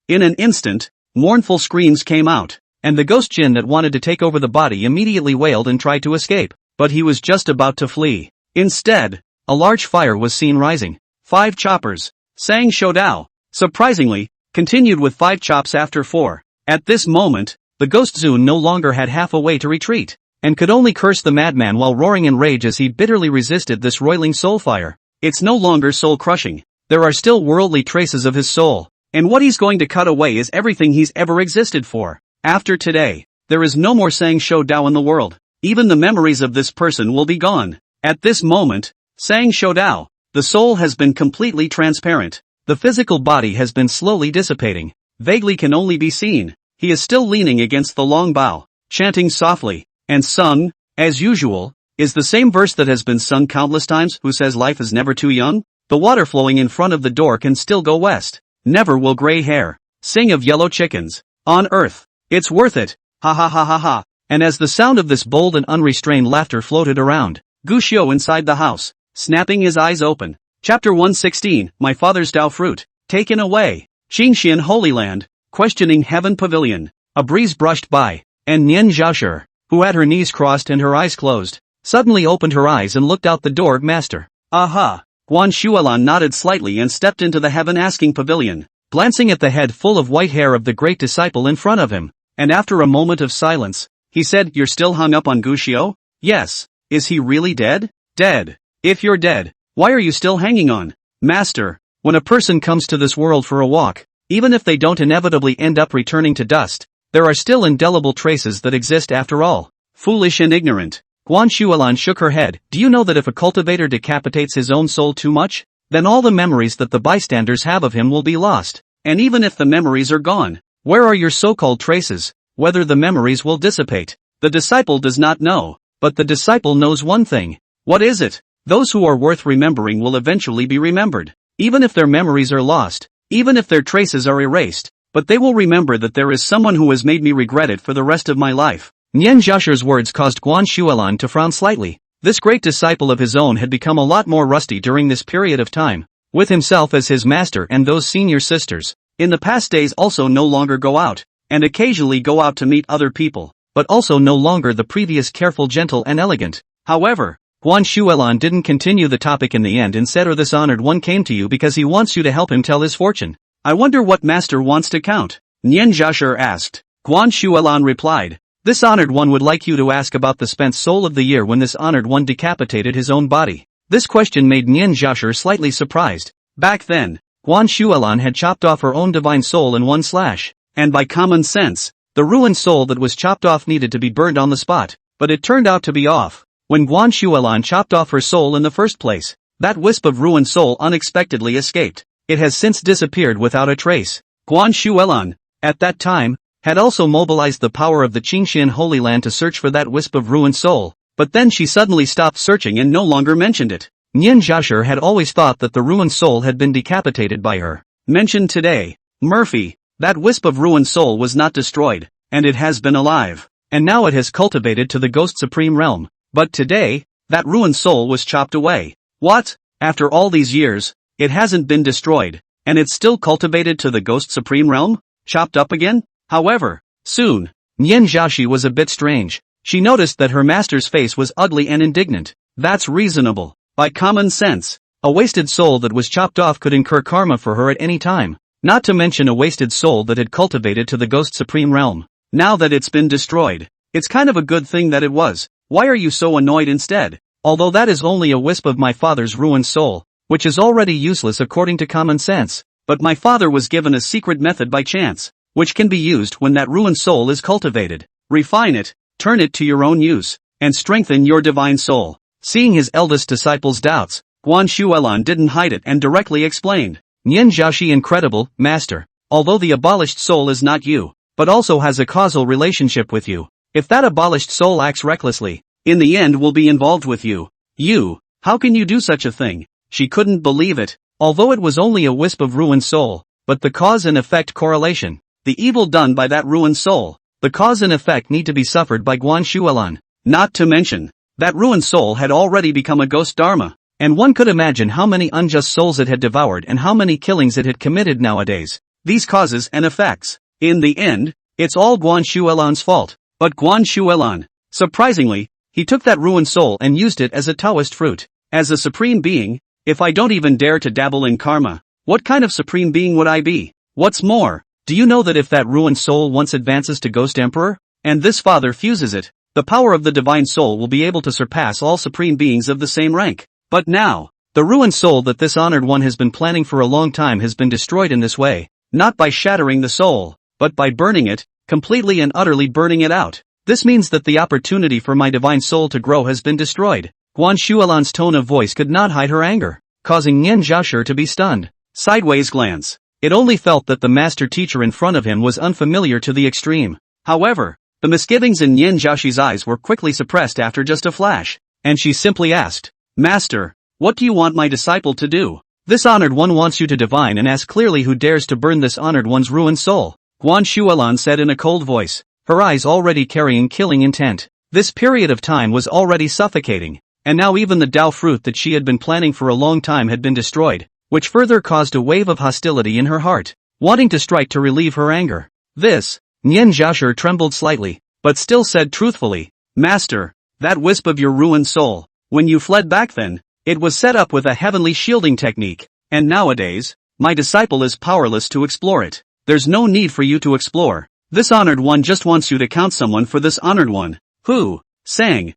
In an instant, mournful screams came out, and the ghost Jin that wanted to take over the body immediately wailed and tried to escape, but he was just about to flee. Instead, a large fire was seen rising. 5 choppers. Sang Shoudao, surprisingly, continued with 5 chops after 4. At this moment, the ghost Zun no longer had half a way to retreat, and could only curse the madman while roaring in rage as he bitterly resisted this roiling soul fire. It's no longer soul-crushing. There are still worldly traces of his soul, and what he's going to cut away is everything he's ever existed for. After today, there is no more Sang Shoudao in the world. Even the memories of this person will be gone. At this moment, Sang Shoudao, the soul has been completely transparent. The physical body has been slowly dissipating. Vaguely can only be seen. He is still leaning against the long bough, chanting softly, and sung, as usual, is the same verse that has been sung countless times. Who says life is never too young? The water flowing in front of the door can still go west. Never will gray hair sing of yellow chickens on earth. It's worth it. Ha ha ha ha ha. And as the sound of this bold and unrestrained laughter floated around, Gushio inside the house, snapping his eyes open. Chapter 116, My Father's Tao Fruit, taken away. Qingxian Holy Land, questioning Heaven Pavilion. A breeze brushed by, and Nian Zhaoshi, who had her knees crossed and her eyes closed, suddenly opened her eyes and looked out the door. Master. Aha. Guan Shualan nodded slightly and stepped into the heaven-asking pavilion, glancing at the head full of white hair of the great disciple in front of him, and after a moment of silence, he said, You're still hung up on Gushio? Yes. Is he really dead? Dead. If you're dead, why are you still hanging on? Master, When a person comes to this world for a walk, even if they don't inevitably end up returning to dust, there are still indelible traces that exist after all. Foolish and ignorant. Guan Shuolan shook her head. Do you know that if a cultivator decapitates his own soul too much, then all the memories that the bystanders have of him will be lost? And even if the memories are gone, where are your so-called traces? Whether the memories will dissipate, the disciple does not know, but the disciple knows one thing. What is it? Those who are worth remembering will eventually be remembered, even if their memories are lost, even if their traces are erased, but they will remember that there is someone who has made me regret it for the rest of my life. Nian Zhasher's words caused Guan Shuolan to frown slightly. This great disciple of his own had become a lot more rusty during this period of time, with himself as his master and those senior sisters. In the past days also no longer go out, and occasionally go out to meet other people, but also no longer the previous careful, gentle and elegant. However, Guan Shuolan didn't continue the topic in the end and said, this honored one came to you because he wants you to help him tell his fortune. I wonder what master wants to count? Nian Zhasher asked. Guan Shuolan replied, this honored one would like you to ask about the spent soul of the year when this honored one decapitated his own body. This question made Nian Zhasher slightly surprised. Back then, Guan Shuolan had chopped off her own divine soul in one slash, and by common sense, the ruined soul that was chopped off needed to be burned on the spot, but it turned out to be off. When Guan Shuolan chopped off her soul in the first place, that wisp of ruined soul unexpectedly escaped. It has since disappeared without a trace. Guan Shuolan, at that time, had also mobilized the power of the Qingxian Holy Land to search for that wisp of ruined soul, but then she suddenly stopped searching and no longer mentioned it. Nian Zhasher had always thought that the ruined soul had been decapitated by her. Mentioned today, Murphy, that wisp of ruined soul was not destroyed, and it has been alive, and now it has cultivated to the Ghost Supreme realm. But today, that ruined soul was chopped away. What? After all these years, it hasn't been destroyed, and it's still cultivated to the Ghost Supreme realm? Chopped up again? However, soon, Nian Zhashi was a bit strange. She noticed that her master's face was ugly and indignant. That's reasonable. By common sense, a wasted soul that was chopped off could incur karma for her at any time. Not to mention a wasted soul that had cultivated to the Ghost Supreme realm. Now that it's been destroyed, it's kind of a good thing that it was. Why are you so annoyed instead? Although that is only a wisp of my father's ruined soul, which is already useless according to common sense, but my father was given a secret method by chance, which can be used when that ruined soul is cultivated. Refine it, turn it to your own use, and strengthen your divine soul. Seeing his eldest disciple's doubts, Guan Shuolan didn't hide it and directly explained. Nian Zhashi, incredible, master. Although the abolished soul is not you, but also has a causal relationship with you. If that abolished soul acts recklessly, in the end will be involved with you. You, how can you do such a thing? She couldn't believe it. Although it was only a wisp of ruined soul, but the cause and effect correlation, the evil done by that ruined soul, the cause and effect need to be suffered by Guan Shuolan. Not to mention, that ruined soul had already become a ghost dharma, and one could imagine how many unjust souls it had devoured and how many killings it had committed nowadays. These causes and effects. In the end, it's all Guan Shuolan's fault. But Guan Shuolan, surprisingly, he took that ruined soul and used it as a Taoist fruit. As a supreme being, if I don't even dare to dabble in karma, what kind of supreme being would I be? What's more, do you know that if that ruined soul once advances to Ghost Emperor, and this father fuses it, the power of the divine soul will be able to surpass all supreme beings of the same rank? But now, the ruined soul that this honored one has been planning for a long time has been destroyed in this way, not by shattering the soul, but by burning it, completely and utterly burning it out. This means that the opportunity for my divine soul to grow has been destroyed. Guan Shuolan's tone of voice could not hide her anger, causing Nian Zhasher to be stunned. Sideways glance. It only felt that the master teacher in front of him was unfamiliar to the extreme. However, the misgivings in Nian Zhashi's eyes were quickly suppressed after just a flash, and she simply asked, Master, what do you want my disciple to do? This honored one wants you to divine and ask clearly who dares to burn this honored one's ruined soul. Guan Shuolan said in a cold voice, her eyes already carrying killing intent. This period of time was already suffocating, and now even the Dao fruit that she had been planning for a long time had been destroyed, which further caused a wave of hostility in her heart, wanting to strike to relieve her anger. This, Nian Zhasher trembled slightly, but still said truthfully, Master, that wisp of your ruined soul, when you fled back then, it was set up with a heavenly shielding technique, and nowadays, my disciple is powerless to explore it. There's no need for you to explore. This honored one just wants you to count someone for this honored one. Who? Sang.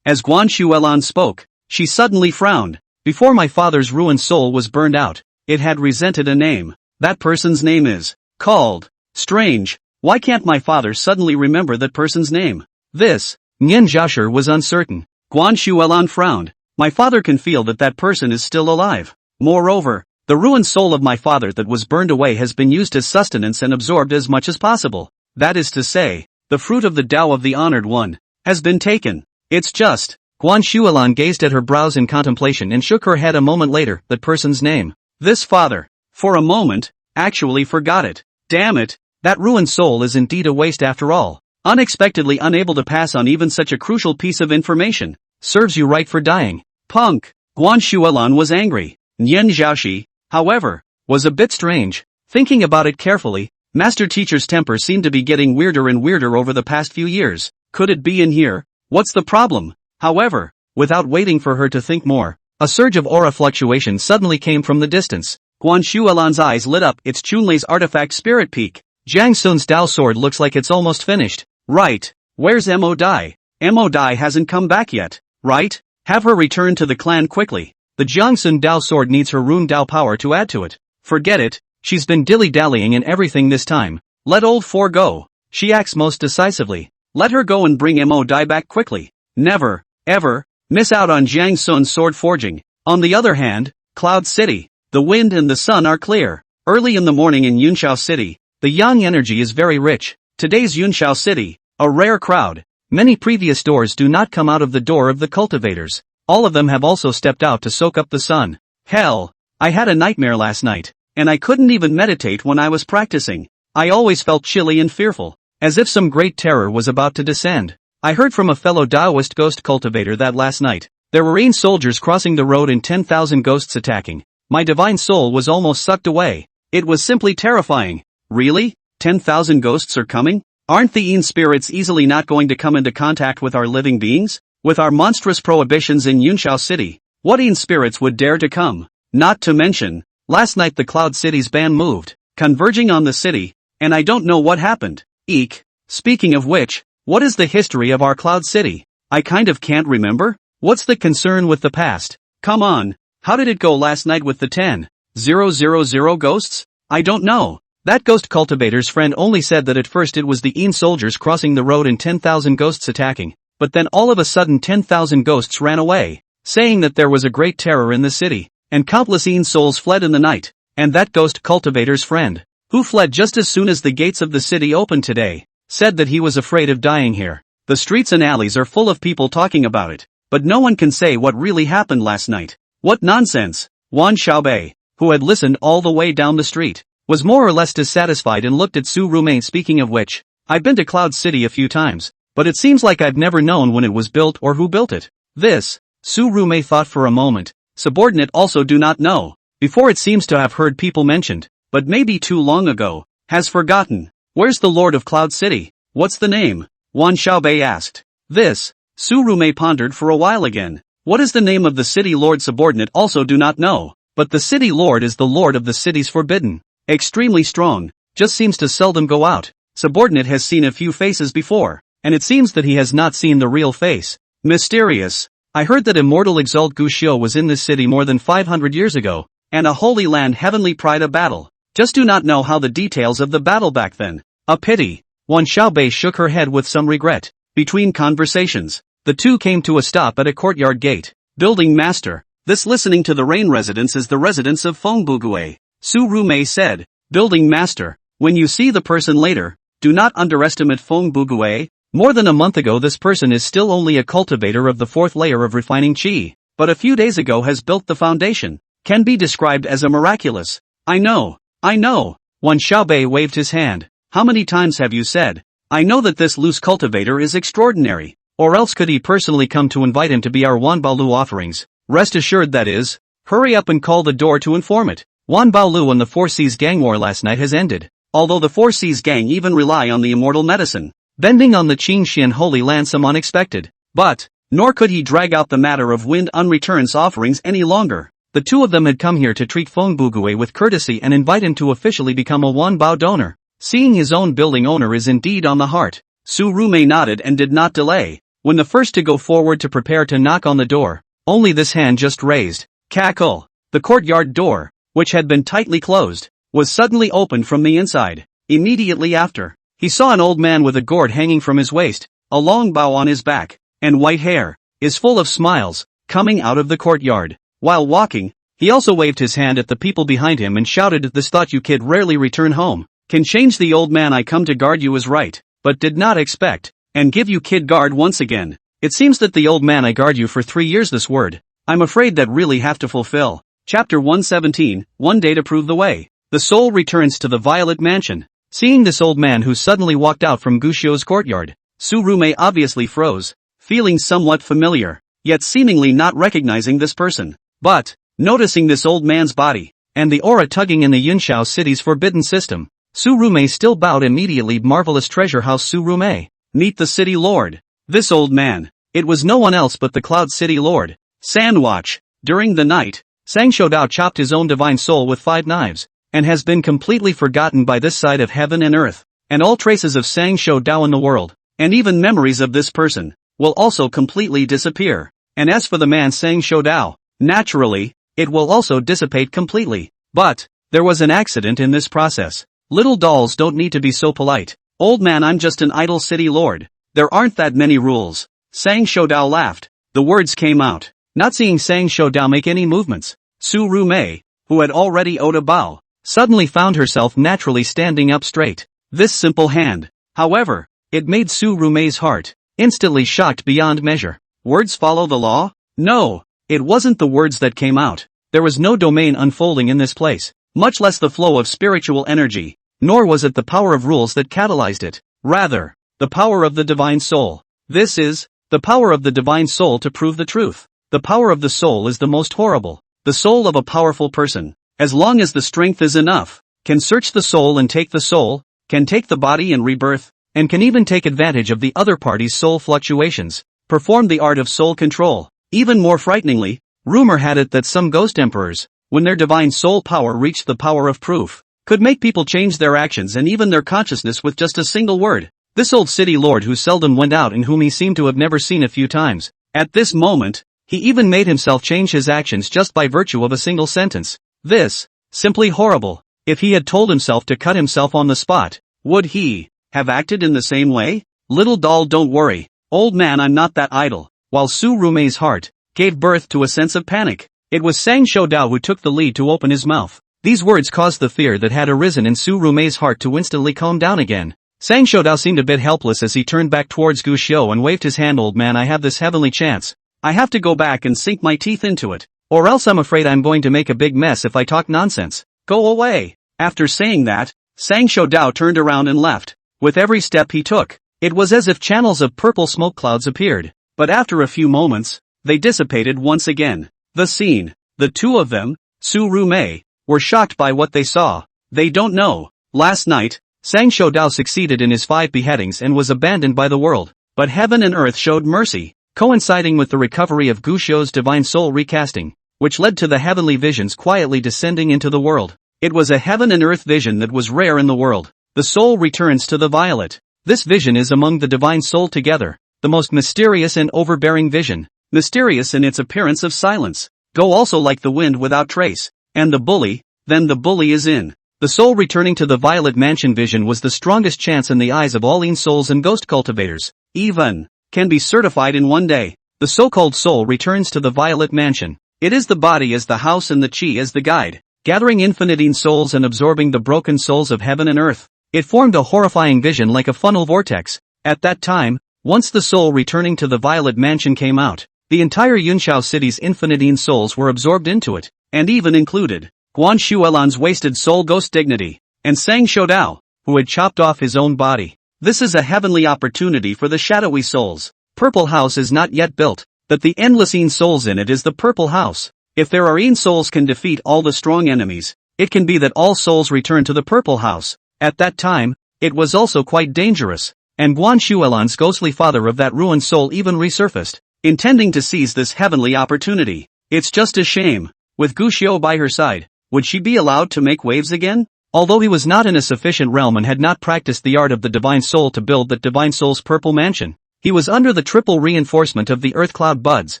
As Guan Shuolan spoke, she suddenly frowned. Before my father's ruined soul was burned out, it had resented a name. That person's name is called. Strange. Why can't my father suddenly remember that person's name? This. Nyen Zhaoshi was uncertain. Guan Shuelan frowned. My father can feel that that person is still alive. Moreover, the ruined soul of my father that was burned away has been used as sustenance and absorbed as much as possible. That is to say, the fruit of the Tao of the Honored One has been taken. It's just. Guan Shuelan gazed at her brows in contemplation and shook her head a moment later. That person's name. This father. For a moment, actually forgot it. Damn it, that ruined soul is indeed a waste after all. Unexpectedly unable to pass on even such a crucial piece of information. Serves you right for dying. Punk. Guan Shuelan was angry. Nyen Zhaoshi, however, was a bit strange. Thinking about it carefully, Master Teacher's temper seemed to be getting weirder and weirder over the past few years. Could it be in here? What's the problem? However, without waiting for her to think more, a surge of aura fluctuation suddenly came from the distance. Guan Shuelan's eyes lit up. It's Chunlei's artifact spirit peak. Jiang Sun's Dao sword looks like it's almost finished. Right. Where's Mo Dai? Mo Dai hasn't come back yet, right? Have her return to the clan quickly. The Jiangsun Dao sword needs her rune Dao power to add to it. Forget it, she's been dilly-dallying in everything this time. Let old four go. She acts most decisively. Let her go and bring Mo Dai back quickly. Never, ever, miss out on Jiangsun's sword forging. On the other hand, Cloud City. The wind and the sun are clear. Early in the morning in Yunshao City, the yang energy is very rich. Today's Yunshao City, a rare crowd. Many previous doors do not come out of the door of the cultivators. All of them have also stepped out to soak up the sun. Hell, I had a nightmare last night, and I couldn't even meditate when I was practicing. I always felt chilly and fearful, as if some great terror was about to descend. I heard from a fellow Taoist ghost cultivator that last night, there were 8 soldiers crossing the road and 10,000 ghosts attacking. My divine soul was almost sucked away. It was simply terrifying. Really? 10,000 ghosts are coming? Aren't the Yin spirits easily not going to come into contact with our living beings? With our monstrous prohibitions in Yunshao City, what Yin spirits would dare to come? Not to mention, last night the Cloud City's ban moved, converging on the city, and I don't know what happened. Eek. Speaking of which, what is the history of our Cloud City? I kind of can't remember. What's the concern with the past? Come on. How did it go last night with the 10,000 ghosts? I don't know. That ghost cultivator's friend only said that at first it was the Yin soldiers crossing the road and 10,000 ghosts attacking, but then all of a sudden 10,000 ghosts ran away, saying that there was a great terror in the city, and countless Yin souls fled in the night, and that ghost cultivator's friend, who fled just as soon as the gates of the city opened today, said that he was afraid of dying here. The streets and alleys are full of people talking about it, but no one can say what really happened last night. What nonsense! Wan Xiaobei, who had listened all the way down the street, was more or less dissatisfied and looked at Su Rumei. Speaking of which, I've been to Cloud City a few times, but it seems like I've never known when it was built or who built it. This, Su Rumei thought for a moment, subordinate also do not know, before it seems to have heard people mentioned, but maybe too long ago, has forgotten. Where's the Lord of Cloud City? What's the name? Wan Xiaobei asked. This, Su Rumei pondered for a while again. What is the name of the city lord? Subordinate also do not know, but the city lord is the lord of the cities forbidden. Extremely strong, just seems to seldom go out. Subordinate has seen a few faces before, and it seems that he has not seen the real face. Mysterious. I heard that immortal Exalt Guxiu was in this city more than 500 years ago, and a holy land heavenly pride a battle. Just do not know how the details of the battle back then. A pity. Wan Xiaobei shook her head with some regret. Between conversations, the two came to a stop at a courtyard gate. Building master. This listening to the rain residence is the residence of Fengbugue. Su Rumei said. Building master. When you see the person later, do not underestimate Fengbugue. More than a month ago this person is still only a cultivator of the 4th layer of refining qi, but a few days ago has built the foundation. Can be described as a miraculous. I know. Wan Xiaobei waved his hand. How many times have you said, I know that this loose cultivator is extraordinary, or else could he personally come to invite him to be our Wan Baolu offerings? Rest assured that is. Hurry up and call the door to inform it. Wan Baolu and the 4 Seas gang war last night has ended, although the 4 Seas gang even rely on the immortal medicine, bending on the Qingxian Holy Land some unexpected. But, nor could he drag out the matter of Wind Unreturn's offerings any longer. The two of them had come here to treat Fengbugue with courtesy and invite him to officially become a Wan Bao donor. Seeing his own building owner is indeed on the heart. Su Rumei nodded and did not delay. When the first to go forward to prepare to knock on the door, only this hand just raised. Cackle. The courtyard door, which had been tightly closed, was suddenly opened from the inside. Immediately after, he saw an old man with a gourd hanging from his waist, a long bow on his back, and white hair, is full of smiles, coming out of the courtyard. While walking, he also waved his hand at the people behind him and shouted, "This thought you kid rarely return home. Can change the old man I come to guard you is right, but did not expect, and give you kid guard once again. It seems that the old man I guard you for 3 years this word. I'm afraid that really have to fulfill." Chapter 117, One Day to Prove the Way. The soul returns to the Violet Mansion. Seeing this old man who suddenly walked out from Gushio's courtyard, Tsurume obviously froze, feeling somewhat familiar, yet seemingly not recognizing this person. But, noticing this old man's body, and the aura tugging in the Yunshao city's forbidden system, Tsurume still bowed immediately. Marvelous treasure house Tsurume. Meet the city lord. This old man, it was no one else but the Cloud City Lord. Sandwatch. During the night, Sangshodao chopped his own divine soul with 5 knives, and has been completely forgotten by this side of heaven and earth, and all traces of Sangshodao in the world, and even memories of this person, will also completely disappear. And as for the man Sangshodao, naturally, it will also dissipate completely. But, there was an accident in this process. Little dolls don't need to be so polite. Old man, I'm just an idle city lord. There aren't that many rules. Sangshodao laughed. The words came out, not seeing Sangshodao make any movements. Tsurume, who had already owed a bow, suddenly found herself naturally standing up straight. This simple hand, however, it made Tsurume's heart instantly shocked beyond measure. Words follow the law? No, it wasn't the words that came out. There was no domain unfolding in this place, much less the flow of spiritual energy, nor was it the power of rules that catalyzed it. Rather, the power of the divine soul. This is the power of the divine soul to prove the truth. The power of the soul is the most horrible. The soul of a powerful person, as long as the strength is enough, can search the soul and take the soul, can take the body and rebirth, and can even take advantage of the other party's soul fluctuations, perform the art of soul control. Even more frighteningly, rumor had it that some ghost emperors, when their divine soul power reached the power of proof, could make people change their actions and even their consciousness with just a single word. This old city lord who seldom went out and whom he seemed to have never seen a few times, at this moment, he even made himself change his actions just by virtue of a single sentence. This, simply horrible. If he had told himself to cut himself on the spot, would he have acted in the same way? Little doll, don't worry. Old man, I'm not that idle. While Tsurume's heart gave birth to a sense of panic, it was Sangshodao who took the lead to open his mouth. These words caused the fear that had arisen in Tsurume's heart to instantly calm down again. Sangshodao seemed a bit helpless as he turned back towards Gushio and waved his hand. Old man, I have this heavenly chance. I have to go back and sink my teeth into it, or else I'm afraid I'm going to make a big mess if I talk nonsense. Go away. After saying that, Sangshodao turned around and left. With every step he took, it was as if channels of purple smoke clouds appeared, but after a few moments, they dissipated once again. The scene, the two of them, Tsurume, were shocked by what they saw. They don't know. Last night, Sangshodao succeeded in his 5 beheadings and was abandoned by the world, but heaven and earth showed mercy, coinciding with the recovery of Gushio's divine soul recasting, which led to the heavenly visions quietly descending into the world. It was a heaven and earth vision that was rare in the world. The soul returns to the violet. This vision is among the divine soul together, the most mysterious and overbearing vision, mysterious in its appearance of silence. Go also like the wind without trace. And the bully, then the bully is in. The soul returning to the Violet Mansion vision was the strongest chance in the eyes of all souls and ghost cultivators. Even can be certified in one day. The so-called soul returns to the Violet Mansion. It is the body as the house and the chi as the guide, gathering infinite souls and absorbing the broken souls of heaven and earth. It formed a horrifying vision like a funnel vortex. At that time, once the soul returning to the Violet Mansion came out, the entire Yunshao city's infinite souls were absorbed into it, and even included Guan Shuelan's wasted soul ghost dignity, and Sangshodao, who had chopped off his own body. This is a heavenly opportunity for the shadowy souls. Purple House is not yet built, but the endless souls in it is the Purple House. If there are souls can defeat all the strong enemies, it can be that all souls return to the Purple House. At that time, it was also quite dangerous, and Guan Shuelan's ghostly father of that ruined soul even resurfaced, intending to seize this heavenly opportunity. It's just a shame. With Gushio by her side, would she be allowed to make waves again? Although he was not in a sufficient realm and had not practiced the art of the divine soul to build that divine soul's purple mansion, he was under the triple reinforcement of the earth cloud buds,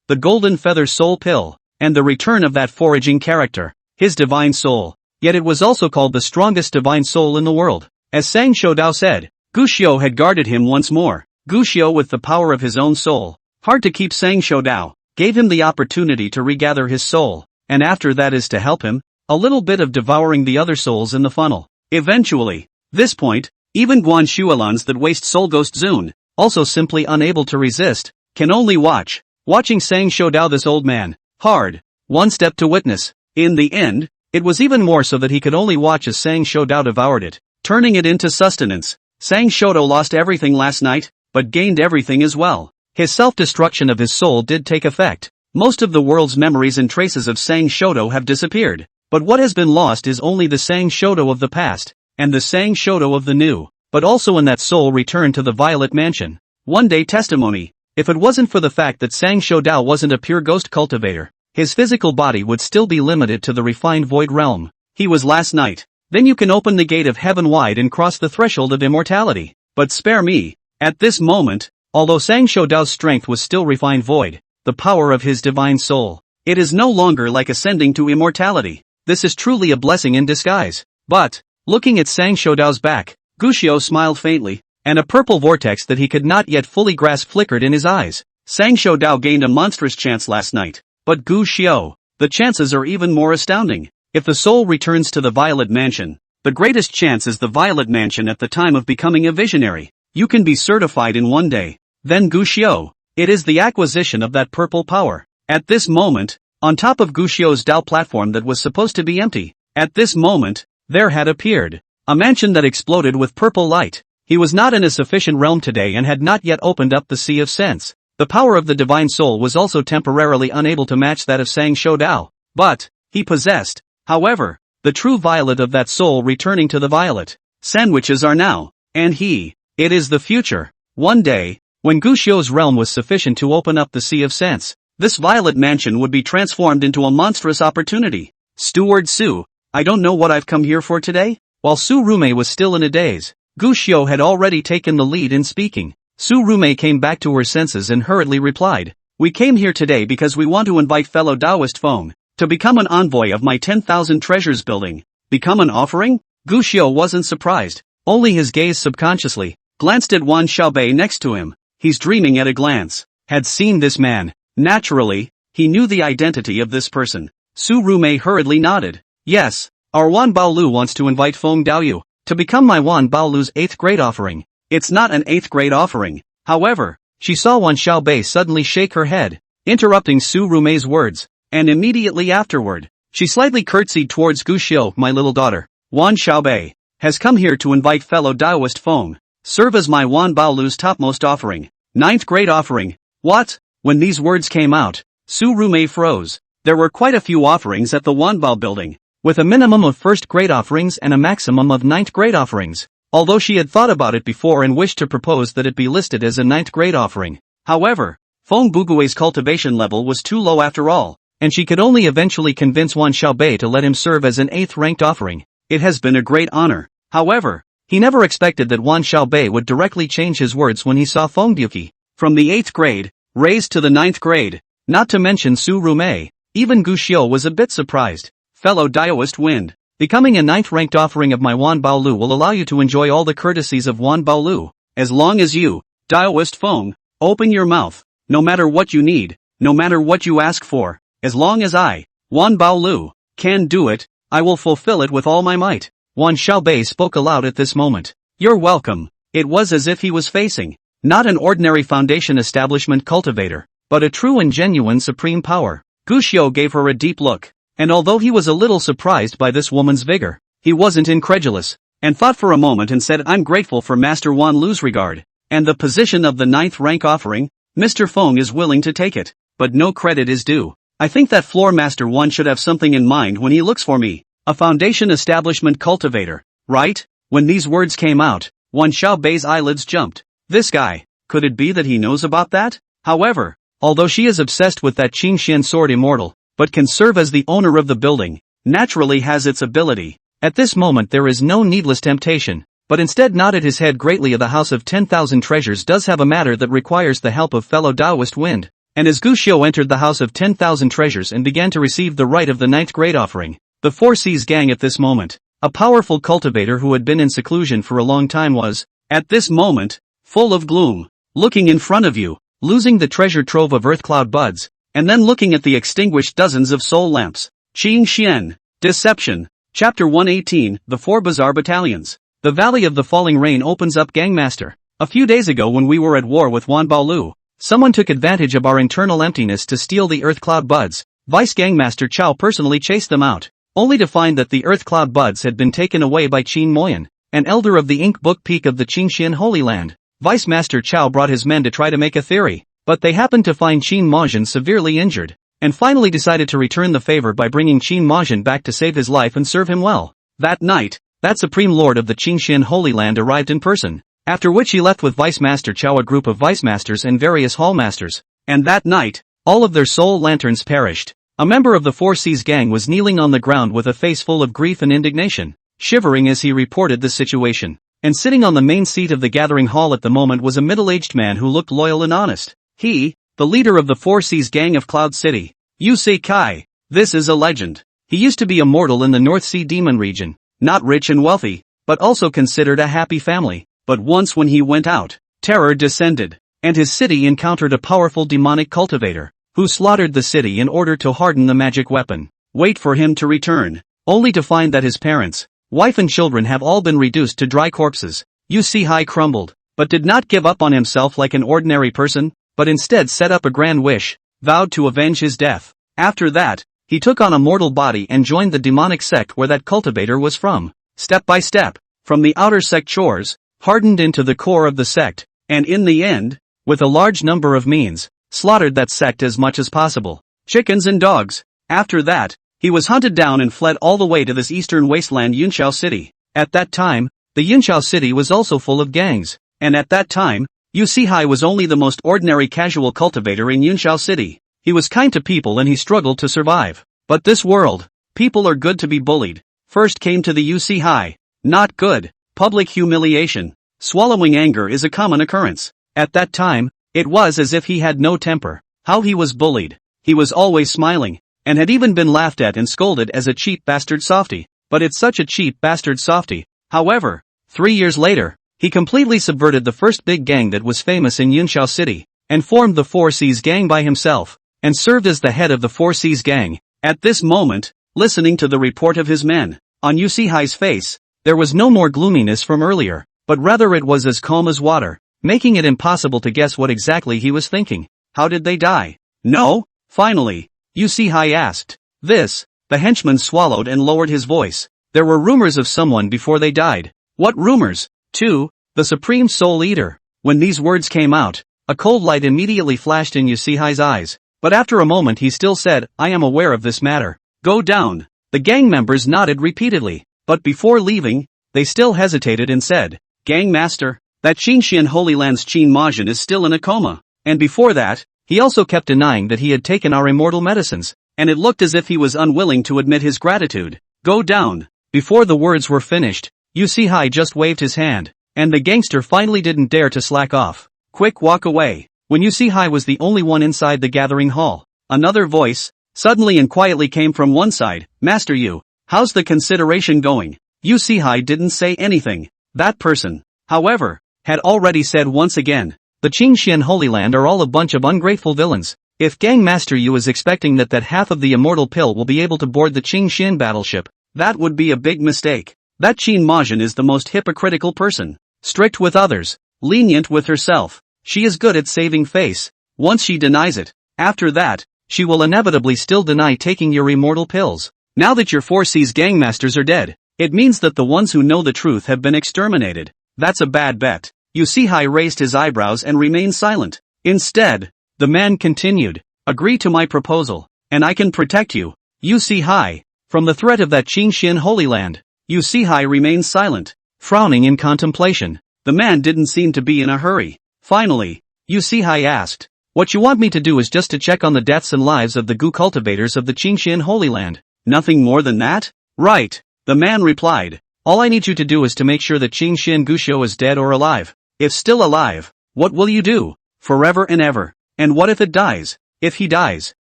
the golden feather soul pill, and the return of that foraging character. his divine soul. Yet it was also called the strongest divine soul in the world. As Sang Shoudao said, Guxiu had guarded him once more. Guxiu, with the power of his own soul, hard to keep Sang Shoudao, gave him the opportunity to regather his soul, and after that is to help him, a little bit of devouring the other souls in the funnel. Eventually, this point, even Guan Shualans that waste Soul Ghost Zun, also simply unable to resist, can only watch. Watching Sang Shoudao, this old man, hard, one step to witness. In the end, it was even more so that he could only watch as Sang Shoudao devoured it, turning it into sustenance. Sang Shoudao lost everything last night, but gained everything as well. His self-destruction of his soul did take effect. Most of the world's memories and traces of Sang Shoudao have disappeared, but what has been lost is only the Sang Shoudao of the past, and the Sang Shoudao of the new, but also when that soul returned to the Violet Mansion. One day testimony, if it wasn't for the fact that Sang Shoudao wasn't a pure ghost cultivator, his physical body would still be limited to the refined void realm. He was last night. Then you can open the gate of heaven wide and cross the threshold of immortality. But spare me. At this moment, although Sang Shoudao's strength was still refined void, the power of his divine soul, it is no longer like ascending to immortality. This is truly a blessing in disguise. But, looking at Sang Shoudao's back, Guxiu smiled faintly, and a purple vortex that he could not yet fully grasp flickered in his eyes. Sang Shoudao gained a monstrous chance last night. But Guxiu, the chances are even more astounding. If the soul returns to the Violet Mansion, the greatest chance is the Violet Mansion at the time of becoming a visionary. You can be certified in one day. Then Guxiu, it is the acquisition of that purple power. At this moment, on top of Guxiu's Dao platform that was supposed to be empty, at this moment, there had appeared a mansion that exploded with purple light. He was not in a sufficient realm today and had not yet opened up the Sea of Sense. The power of the divine soul was also temporarily unable to match that of Sang Shoudao, but he possessed, however, the true violet of that soul returning to the violet. Sandwiches are now, and it is the future. One day, when Guxiu's realm was sufficient to open up the Sea of Sense, this Violet Mansion would be transformed into a monstrous opportunity. Steward Su, I don't know what I've come here for today? While Su Rume was still in a daze, Guxiu had already taken the lead in speaking. Su Rume came back to her senses and hurriedly replied, "We came here today because we want to invite fellow Taoist Feng to become an envoy of my 10,000 treasures building." Become an offering? Guxiu wasn't surprised, only his gaze subconsciously glanced at Wan Xiaobei next to him. He's dreaming at a glance, had seen this man. Naturally, he knew the identity of this person. Su Rume hurriedly nodded. Yes, our Wan Baolu wants to invite Feng Daoyu to become my Wan Baolu's 8th grade offering. It's not an 8th grade offering. However, she saw Wan Xiaobei suddenly shake her head, interrupting Su Rume's words, and immediately afterward, she slightly curtsied towards Guxiu. My little daughter, Wan Xiaobei, has come here to invite fellow Taoist Feng, serve as my Wan Baolu's topmost offering. 9th grade offering. What? When these words came out, Su Rume froze. There were quite a few offerings at the Wanbao building, with a minimum of 1st grade offerings and a maximum of 9th grade offerings. Although she had thought about it before and wished to propose that it be listed as a 9th grade offering. However, Feng Bugui's cultivation level was too low after all, and she could only eventually convince Wan Xiaobei to let him serve as an 8th ranked offering. It has been a great honor. However, he never expected that Wan Xiaobei would directly change his words when he saw Feng Buqi, from the 8th grade, raised to the 9th grade, not to mention Su Rume. Even Guxiu was a bit surprised. Fellow Taoist Wind, becoming a 9th ranked offering of my Wan Baolu will allow you to enjoy all the courtesies of Wan Baolu, as long as you, Taoist Feng, open your mouth, no matter what you need, no matter what you ask for, as long as I, Wan Baolu, can do it, I will fulfill it with all my might. Wan Xiaobei spoke aloud at this moment. You're welcome. It was as if he was facing, not an ordinary foundation establishment cultivator, but a true and genuine supreme power. Guxiu gave her a deep look, and although he was a little surprised by this woman's vigor, he wasn't incredulous, and thought for a moment and said, I'm grateful for Master Wan Lu's regard, and the position of the 9th rank offering. Mr. Feng is willing to take it, but no credit is due. I think that Floor Master Wan should have something in mind when he looks for me, a foundation establishment cultivator, right? When these words came out, Wan Xiaobei's eyelids jumped. This guy, could it be that he knows about that? However, although she is obsessed with that Qin Xian sword immortal, but can serve as the owner of the building, naturally has its ability. At this moment there is no needless temptation, but instead nodded his head greatly. The House of 10,000 Treasures does have a matter that requires the help of fellow Taoist Wind, and as Guxiu entered the House of 10,000 Treasures and began to receive the rite of the 9th grade offering, The 4C's gang at this moment, a powerful cultivator who had been in seclusion for a long time was, at this moment, full of gloom, looking in front of you, losing the treasure trove of earth cloud buds, and then looking at the extinguished dozens of soul lamps. Qing Xian. Deception. Chapter 118, The Four Bizarre Battalions. The Valley of the Falling Rain opens up Gangmaster. A few days ago when we were at war with Wanbaolu, someone took advantage of our internal emptiness to steal the earth cloud buds. Vice Gangmaster Chao personally chased them out, only to find that the earth cloud buds had been taken away by Qin Moyan, an elder of the Ink Book Peak of the Qingxian Holy Land. Vice Master Chao brought his men to try to make a theory, but they happened to find Qin Moyan severely injured, and finally decided to return the favor by bringing Qin Moyan back to save his life and serve him well. That night, that Supreme Lord of the Qingxian Holy Land arrived in person, after which he left with Vice Master Chao a group of Vice Masters and various Hall Masters, and that night, all of their soul lanterns perished. A member of the 4C's gang was kneeling on the ground with a face full of grief and indignation, shivering as he reported the situation, and sitting on the main seat of the gathering hall at the moment was a middle-aged man who looked loyal and honest. He, the leader of the 4C's gang of Cloud City, Yu Kai. This is a legend. He used to be a mortal in the North Sea Demon region, not rich and wealthy, but also considered a happy family. But once when he went out, terror descended, and his city encountered a powerful demonic cultivator, who slaughtered the city in order to harden the magic weapon. Wait for him to return, only to find that his parents, wife and children have all been reduced to dry corpses. Yu Hai crumbled, but did not give up on himself like an ordinary person, but instead set up a grand wish, vowed to avenge his death. After that, he took on a mortal body and joined the demonic sect where that cultivator was from. Step by step, from the outer sect shores, hardened into the core of the sect, and in the end, with a large number of means, slaughtered that sect as much as possible. Chickens and dogs. After that, he was hunted down and fled all the way to this eastern wasteland Yunqiao City. At that time, the Yunqiao City was also full of gangs, and at that time, Yu Hai was only the most ordinary casual cultivator in Yunqiao City. He was kind to people and he struggled to survive. But this world, people are good to be bullied. First came to the Yu Hai. Not good. Public humiliation. Swallowing anger is a common occurrence. At that time, it was as if he had no temper. How he was bullied. He was always smiling, and had even been laughed at and scolded as a cheap bastard softy. But it's such a cheap bastard softy. However, 3 years later, he completely subverted the first big gang that was famous in Yunqiao City, and formed the 4C's gang by himself, and served as the head of the 4C's gang. At this moment, listening to the report of his men, on Yu Hai's face, there was no more gloominess from earlier, but rather it was as calm as water, making it impossible to guess what exactly he was thinking. How did they die? No? Finally, Yu Hai asked. This, the henchman swallowed and lowered his voice. There were rumors of someone before they died. What rumors? 2. The Supreme Soul Eater. When these words came out, a cold light immediately flashed in Yu Hai's eyes, but after a moment he still said, I am aware of this matter. Go down. The gang members nodded repeatedly, but before leaving, they still hesitated and said, Gang Master, that Qingxian Holy Land's Qin Moyan is still in a coma, and before that, he also kept denying that he had taken our immortal medicines, and it looked as if he was unwilling to admit his gratitude. Go down. Before the words were finished, Yu Hai just waved his hand, and the gangster finally didn't dare to slack off. Quick, walk away. When Yu Hai was the only one inside the gathering hall, another voice, suddenly and quietly came from one side. Master Yu, how's the consideration going? Yu Hai didn't say anything. That person, however, had already said once again, the Qingxian Holy Land are all a bunch of ungrateful villains. If Gang Master Yu is expecting that half of the immortal pill will be able to board the Qingxian battleship, that would be a big mistake. That Qin Moyan is the most hypocritical person. Strict with others, lenient with herself. She is good at saving face. Once she denies it, after that, she will inevitably still deny taking your immortal pills. Now that your 4C's gangmasters are dead, it means that the ones who know the truth have been exterminated. That's a bad bet. Yu Hai raised his eyebrows and remained silent. Instead, the man continued, agree to my proposal, and I can protect you, Yu Hai, from the threat of that Qingxian Holy Land. Yu Hai remained silent, frowning in contemplation. The man didn't seem to be in a hurry. Finally, Yu Hai asked, what you want me to do is just to check on the deaths and lives of the Gu cultivators of the Qingxian Holy Land. Nothing more than that? Right, the man replied. All I need you to do is to make sure that Qingxian Gushou is dead or alive. If still alive, what will you do? Forever and ever. And what if it dies? If he dies,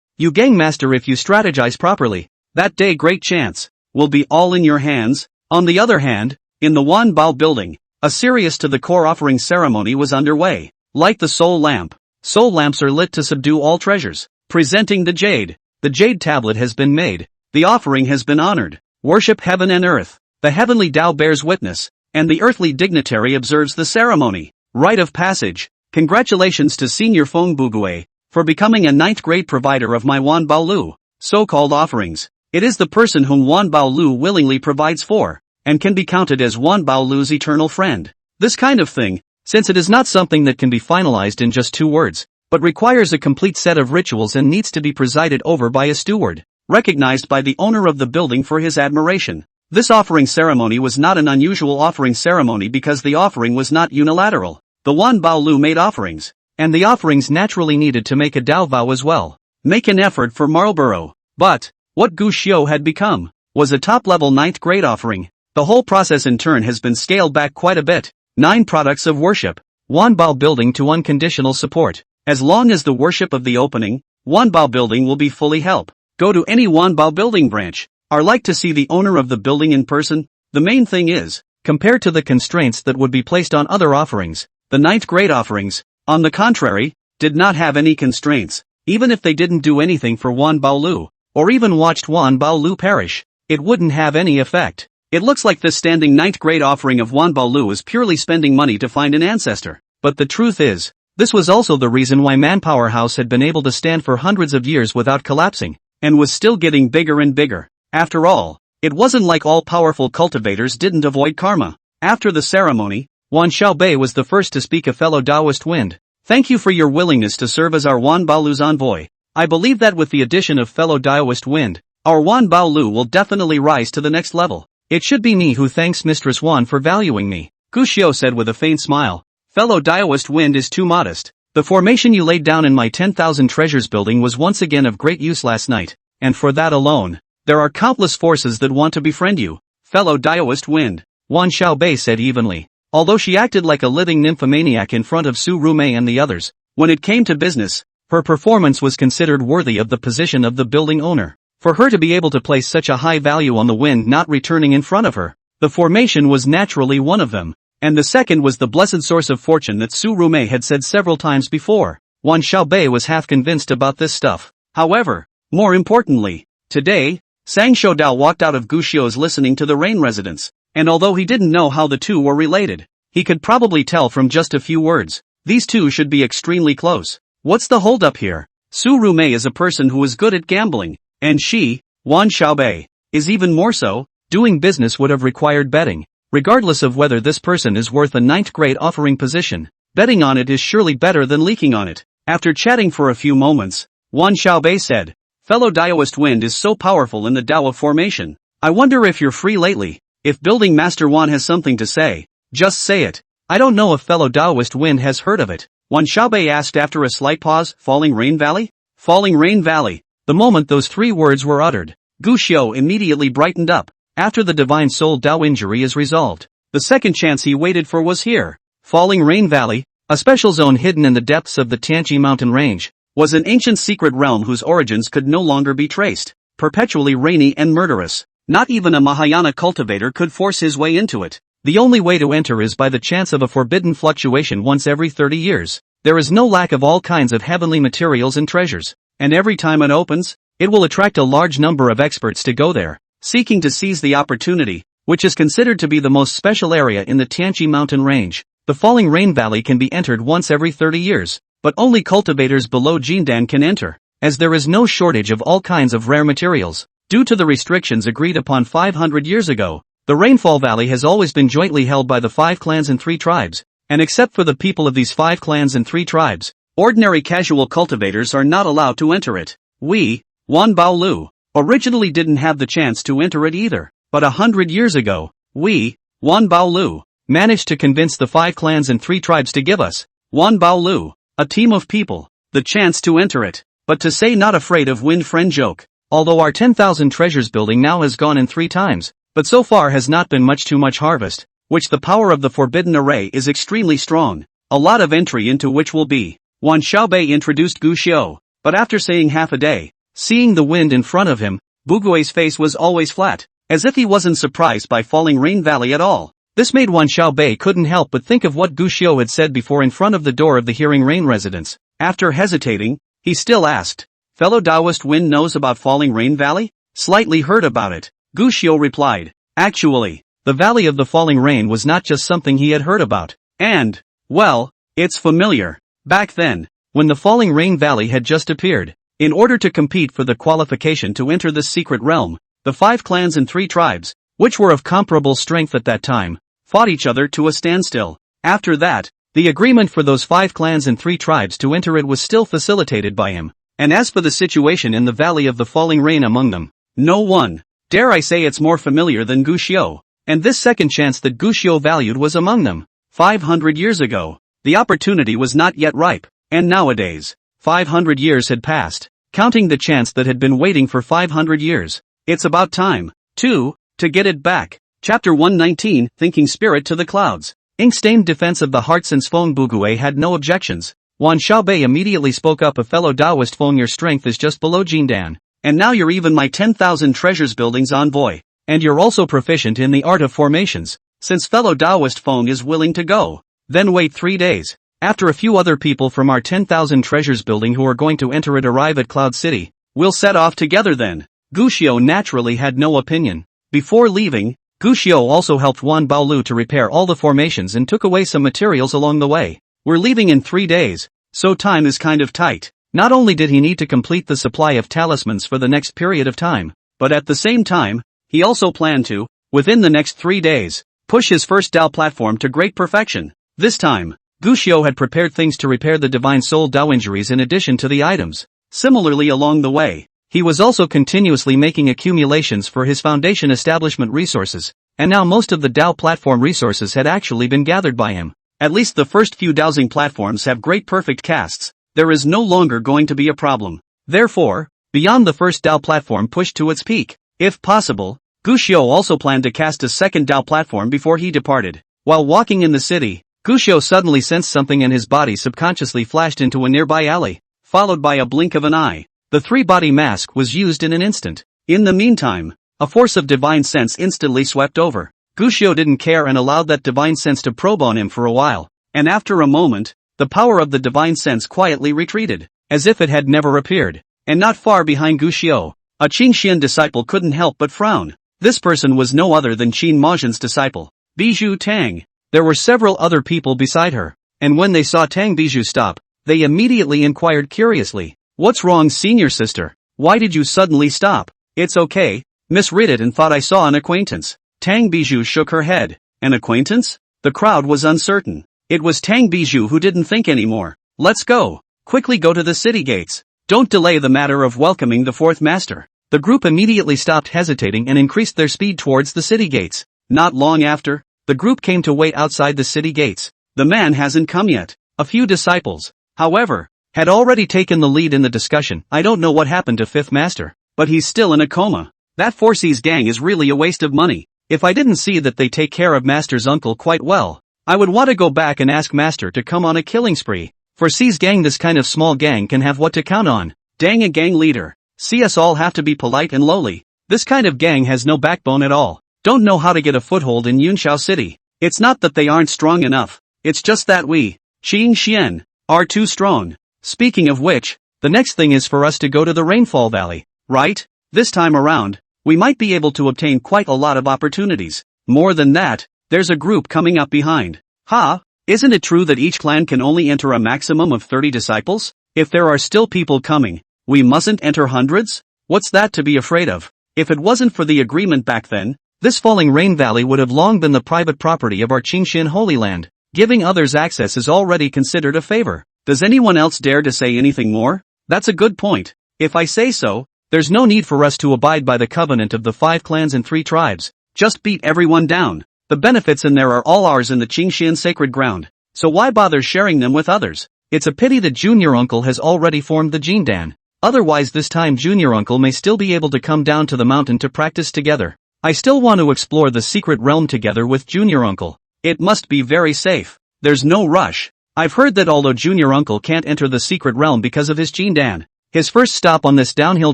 you gangmaster, if you strategize properly, that day great chance. will be all in your hands. On the other hand, in the Wanbao building, a serious to the core offering ceremony was underway. Light the soul lamp. Soul lamps are lit to subdue all treasures. Presenting the jade. The jade tablet has been made. The offering has been honored. Worship heaven and earth. The heavenly Tao bears witness, and the earthly dignitary observes the ceremony. Rite of passage. Congratulations to Senior Feng Bugue for becoming a 9th grade provider of my Wanbao Lu so-called offerings. It is the person whom Wanbao Lu willingly provides for, and can be counted as Wanbao Lu's eternal friend. This kind of thing, since it is not something that can be finalized in just 2 words, but requires a complete set of rituals and needs to be presided over by a steward, recognized by the owner of the building for his admiration. This offering ceremony was not an unusual offering ceremony because the offering was not unilateral. The Wanbao Lu made offerings, and the offerings naturally needed to make a Dao vow as well. Make an effort for Marlborough. But what Gu Xiu had become was a top-level 9th grade offering. The whole process in turn has been scaled back quite a bit. 9 products of worship. Wanbao building to unconditional support. As long as the worship of the opening, Wanbao building will be fully help. Go to any Wanbao building branch. Are like to see the owner of the building in person. The main thing is, compared to the constraints that would be placed on other offerings, the 9th grade offerings, on the contrary, did not have any constraints. Even if they didn't do anything for Wanbao Lu, or even watched Wanbao Lu perish, it wouldn't have any effect. It looks like this standing 9th grade offering of Wanbao Lu is purely spending money to find an ancestor. But the truth is, this was also the reason why Manpower House had been able to stand for hundreds of years without collapsing, and was still getting bigger and bigger. After all, it wasn't like all-powerful cultivators didn't avoid karma. After the ceremony, Wan Xiaobei was the first to speak. A fellow Taoist wind. Thank you for your willingness to serve as our Wanbao Lu's envoy. I believe that with the addition of fellow Taoist wind, our Wanbao Lu will definitely rise to the next level. It should be me who thanks Mistress Wan for valuing me, Gu Xiu said with a faint smile. Fellow Taoist wind is too modest. The formation you laid down in my 10,000 treasures building was once again of great use last night, and for that alone, there are countless forces that want to befriend you, fellow Taoist wind, Wan Xiaobei said evenly. Although she acted like a living nymphomaniac in front of Su Rumei and the others, when it came to business, her performance was considered worthy of the position of the building owner. For her to be able to place such a high value on the wind not returning in front of her, the formation was naturally one of them, and the second was the blessed source of fortune that Su Rumei had said several times before. Wan Xiaobei was half convinced about this stuff. However, more importantly, today, Sang Shoudao walked out of Gu Xiu's listening to the rain residence, and although he didn't know how the two were related, he could probably tell from just a few words. These two should be extremely close. What's the holdup here? Su Rumei is a person who is good at gambling, and she, Wan Xiaobei, is even more so. Doing business would have required betting. Regardless of whether this person is worth a 9th grade offering position, betting on it is surely better than leaking on it. After chatting for a few moments, Wan Xiaobei said, fellow Taoist wind is so powerful in the Tao of formation. I wonder if you're free lately. If Building Master Wan has something to say, just say it. I don't know if fellow Taoist wind has heard of it. Wan Xiaobei asked after a slight pause. Falling Rain Valley? Falling Rain Valley. The moment those 3 words were uttered, Gu Xiu immediately brightened up. After the Divine Soul Tao injury is resolved, the second chance he waited for was here. Falling Rain Valley, a special zone hidden in the depths of the Tianqi mountain range, was an ancient secret realm whose origins could no longer be traced. Perpetually rainy and murderous. Not even a Mahayana cultivator could force his way into it. The only way to enter is by the chance of a forbidden fluctuation once every 30 years. There is no lack of all kinds of heavenly materials and treasures, and every time it opens, it will attract a large number of experts to go there, seeking to seize the opportunity, which is considered to be the most special area in the Tianqi mountain range. The Falling Rain Valley can be entered once every 30 years, but only cultivators below Jindan can enter, as there is no shortage of all kinds of rare materials. Due to the restrictions agreed upon 500 years ago, the Rainfall Valley has always been jointly held by the 5 clans and 3 tribes, and except for the people of these 5 clans and 3 tribes, ordinary casual cultivators are not allowed to enter it. We, Wanbao Lu, originally didn't have the chance to enter it either, but 100 years ago, we, Wanbao Lu, managed to convince the 5 clans and 3 tribes to give us, Wanbao Lu, a team of people, the chance to enter it. But to say not afraid of wind friend joke, although our 10,000 treasures building now has gone in 3 times, but so far has not been much too much harvest, which the power of the forbidden array is extremely strong, a lot of entry into which will be. Wan Xiaobei introduced Gu Xiu, but after saying half a day, seeing the wind in front of him, Bugui's face was always flat. as if he wasn't surprised by Falling Rain Valley at all. This made Wan Xiaobei couldn't help but think of what Gu Xiu had said before in front of the door of the Hearing Rain residence. After hesitating, he still asked, "Fellow Taoist Wind knows about Falling Rain Valley?" "Slightly heard about it," Gu Xiu replied. Actually, the Valley of the Falling Rain was not just something he had heard about. And, well, it's familiar. Back then, when the Falling Rain Valley had just appeared, in order to compete for the qualification to enter this secret realm, the 5 clans and 3 tribes, which were of comparable strength at that time, fought each other to a standstill. After that, the agreement for those 5 clans and 3 tribes to enter it was still facilitated by him. And as for the situation in the Valley of the Falling Rain among them, no one, dare I say it's more familiar than Gu Xiu. And this second chance that Gu Xiu valued was among them. 500 years ago, the opportunity was not yet ripe, and nowadays, 500 years had passed, counting the chance that had been waiting for 500 years. It's about time, too, to get it back. Chapter 119, Thinking Spirit to the Clouds. Ink-stained defense of the heart. Since Feng Bugue had no objections, Wan Xiaobei immediately spoke up. "A fellow Taoist Feng, your strength is just below Jindan, and now you're even my 10,000 treasures buildings envoy. And you're also proficient in the art of formations. Since fellow Taoist Feng is willing to go, then wait 3 days. After a few other people from our 10,000 treasures building who are going to enter it arrive at Cloud City, we'll set off together then." Gu Xiu naturally had no opinion. Before leaving, Gu Xiu also helped Wan Baolu to repair all the formations and took away some materials along the way. "We're leaving in 3 days, so time is kind of tight." Not only did he need to complete the supply of talismans for the next period of time, but at the same time, he also planned to, within the next 3 days, push his first Dao platform to great perfection. This time, Gu Xiu had prepared things to repair the Divine Soul Dao injuries in addition to the items. Similarly, along the way, he was also continuously making accumulations for his foundation establishment resources, and now most of the Dao platform resources had actually been gathered by him. At least the first few dowsing platforms have great perfect casts. There is no longer going to be a problem. Therefore, beyond the first Dao platform pushed to its peak, if possible, Gu Xiu also planned to cast a second Dao platform before he departed. While walking in the city, Gu Xiu suddenly sensed something and his body subconsciously flashed into a nearby alley, followed by a blink of an eye. The 3-body mask was used in an instant. In the meantime, a force of divine sense instantly swept over. Gu Xiu didn't care and allowed that divine sense to probe on him for a while, and after a moment, the power of the divine sense quietly retreated, as if it had never appeared. And not far behind Gu Xiu, a Qingxian disciple couldn't help but frown. This person was no other than Qin Maozhen's disciple, Bijou Tang. There were several other people beside her, and when they saw Tang Bijou stop, they immediately inquired curiously, "What's wrong, senior sister? Why did you suddenly stop?" "It's okay, misread it and thought I saw an acquaintance." Tang Bijou shook her head. "An acquaintance?" The crowd was uncertain. It was Tang Bijou who didn't think anymore. "Let's go. Quickly go to the city gates. Don't delay the matter of welcoming the 4th master." The group immediately stopped hesitating and increased their speed towards the city gates. Not long after, the group came to wait outside the city gates. "The man hasn't come yet." A few disciples, however, had already taken the lead in the discussion. "I don't know what happened to 5th master, but he's still in a coma. That 4C's gang is really a waste of money. If I didn't see that they take care of master's uncle quite well, I would want to go back and ask master to come on a killing spree. For C's gang, this kind of small gang can have what to count on. Dang, a gang leader. See, us all have to be polite and lowly. This kind of gang has no backbone at all. Don't know how to get a foothold in Yunshao City. It's not that they aren't strong enough, it's just that we, Qingxian, are too strong. Speaking of which, the next thing is for us to go to the Rainfall Valley, right? This time around, we might be able to obtain quite a lot of opportunities. More than that, there's a group coming up behind." "Ha? Isn't it true that each clan can only enter a maximum of 30 disciples? If there are still people coming, we mustn't enter hundreds? What's that to be afraid of? If it wasn't for the agreement back then, this Falling Rain Valley would have long been the private property of our Qingxian Holy Land. Giving others access is already considered a favor. Does anyone else dare to say anything more?" "That's a good point. If I say so, there's no need for us to abide by the covenant of the 5 clans and 3 tribes. Just beat everyone down. The benefits in there are all ours in the Qingxian sacred ground, so why bother sharing them with others? It's a pity that Junior Uncle has already formed the Jindan. Otherwise this time Junior Uncle may still be able to come down to the mountain to practice together. I still want to explore the secret realm together with Junior Uncle. It must be very safe. There's no rush. I've heard that although Junior Uncle can't enter the secret realm because of his Jindan, his first stop on this downhill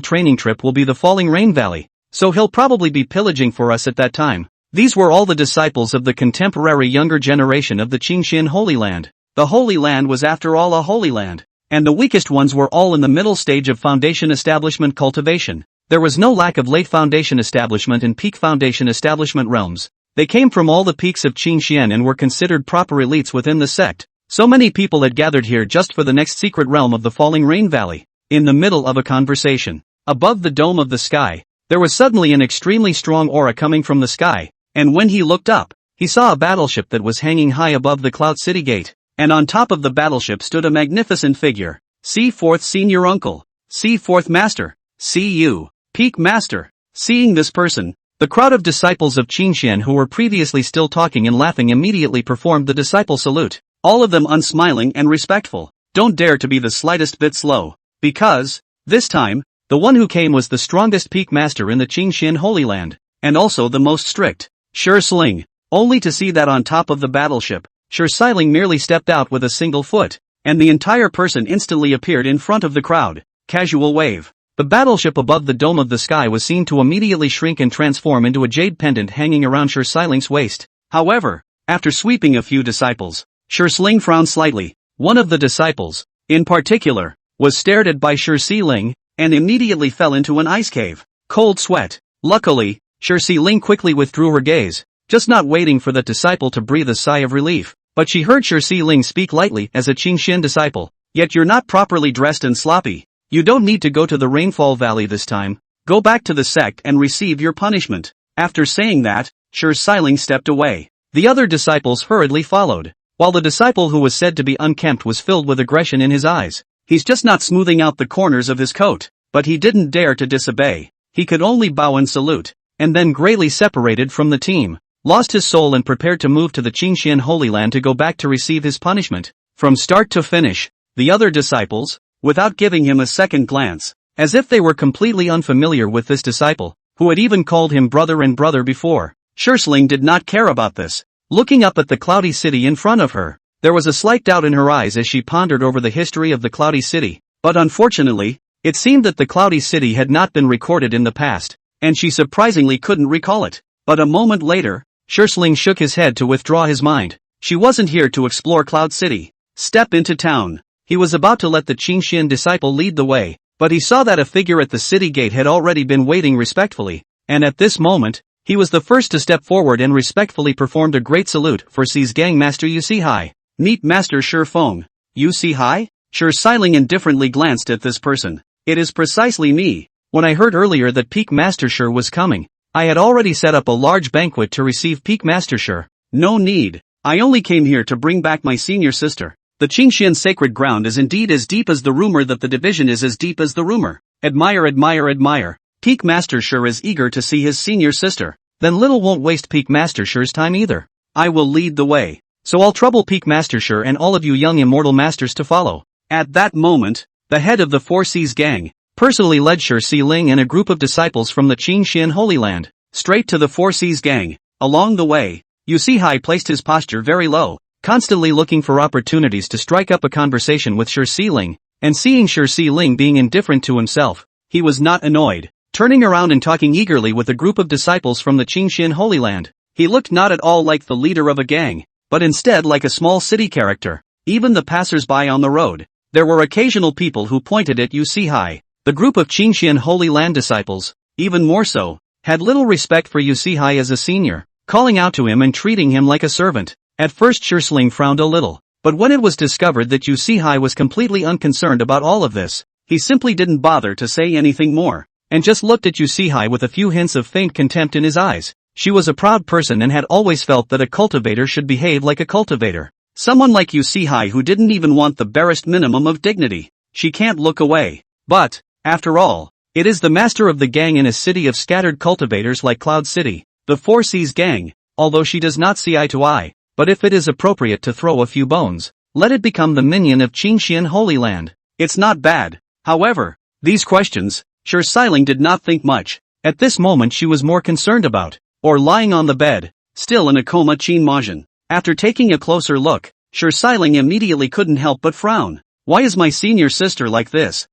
training trip will be the Falling Rain Valley. so he'll probably be pillaging for us at that time. These were all the disciples of the contemporary younger generation of the Qingxian Holy Land. The Holy Land was after all a holy land. And the weakest ones were all in the middle stage of foundation establishment cultivation. There was no lack of late foundation establishment and peak foundation establishment realms. They came from all the peaks of Qingxian and were considered proper elites within the sect. So many people had gathered here just for the next secret realm of the Falling Rain Valley. In the middle of a conversation, above the dome of the sky, there was suddenly an extremely strong aura coming from the sky, and when he looked up, he saw a battleship that was hanging high above the Cloud City gate. And on top of the battleship stood a magnificent figure. See fourth senior uncle. See fourth master. See you, peak master. Seeing this person, the crowd of disciples of Qingxian who were previously still talking and laughing immediately performed the disciple salute. All of them unsmiling and respectful. Don't dare to be the slightest bit slow. Because, this time, the one who came was the strongest peak master in the Qingxian Holy Land. And also the most strict. Sure Sling. Only to see that on top of the battleship, Sure Sling merely stepped out with a single foot, and the entire person instantly appeared in front of the crowd. Casual wave. The battleship above the dome of the sky was seen to immediately shrink and transform into a jade pendant hanging around Sure Sling's waist. However, after sweeping a few disciples, Sure Sling frowned slightly. One of the disciples, in particular, was stared at by Sure Sling, and immediately fell into an ice cave. Cold sweat. Luckily, Sure Sling quickly withdrew her gaze, just not waiting for that disciple to breathe a sigh of relief. But she heard Sure Sling speak lightly as a Qingxian disciple. Yet you're not properly dressed and sloppy. You don't need to go to the Rainfall Valley this time. Go back to the sect and receive your punishment. After saying that, Sure Sling stepped away. The other disciples hurriedly followed. While the disciple who was said to be unkempt was filled with aggression in his eyes. He's just not smoothing out the corners of his coat. But he didn't dare to disobey. He could only bow and salute. And then greatly separated from the team. Lost his soul and prepared to move to the Qingxian Holy Land to go back to receive his punishment. From start to finish, the other disciples, without giving him a second glance, as if they were completely unfamiliar with this disciple, who had even called him brother and brother before. Sure Sling did not care about this. Looking up at the cloudy city in front of her, there was a slight doubt in her eyes as she pondered over the history of the cloudy city. But unfortunately, it seemed that the cloudy city had not been recorded in the past, and she surprisingly couldn't recall it. But a moment later, Sure Sling shook his head to withdraw his mind. She wasn't here to explore Cloud City. Step into town. He was about to let the Qingxian disciple lead the way, but he saw that a figure at the city gate had already been waiting respectfully, and at this moment, he was the first to step forward and respectfully performed a great salute for Xi's gang master Yusi. Meet Master Sure Feng. Yusi? Sure Sling indifferently glanced at this person. It is precisely me. When I heard earlier that Peak Master Sure was coming, I had already set up a large banquet to receive Peak Master Sure. No need. I only came here to bring back my senior sister. The Qingxian sacred ground is indeed as deep as the rumor that the division is as deep as the rumor. Admire, admire, admire. Peak Master Sure is eager to see his senior sister. Then little won't waste Peak Master Sure's time either. I will lead the way. So I'll trouble Peak Master Sure and all of you young immortal masters to follow. At that moment, the head of the 4C's gang, personally led Sure Sling and a group of disciples from the Qingxian Holy Land, straight to the 4C's gang. Along the way, Yusi placed his posture very low, constantly looking for opportunities to strike up a conversation with Sure Sling, and seeing Sure Sling being indifferent to himself, he was not annoyed. Turning around and talking eagerly with a group of disciples from the Qingxian Holy Land, he looked not at all like the leader of a gang, but instead like a small city character. Even the passers-by on the road, there were occasional people who pointed at Yusi. The group of Qingxian Holy Land disciples, even more so, had little respect for Yusi as a senior, calling out to him and treating him like a servant. At first Sure Sling frowned a little, but when it was discovered that Yusi was completely unconcerned about all of this, he simply didn't bother to say anything more, and just looked at Yusi with a few hints of faint contempt in his eyes. She was a proud person and had always felt that a cultivator should behave like a cultivator. Someone like Yusi who didn't even want the barest minimum of dignity. She can't look away. But, after all, it is the master of the gang in a city of scattered cultivators like Cloud City, the 4C's gang, although she does not see eye to eye, but if it is appropriate to throw a few bones, let it become the minion of Qingxian Holy Land. It's not bad. However, these questions, Sure Sling did not think much. At this moment she was more concerned about, or lying on the bed, still in a coma Qin Majin. After taking a closer look, Sure Sling immediately couldn't help but frown. Why is my senior sister like this?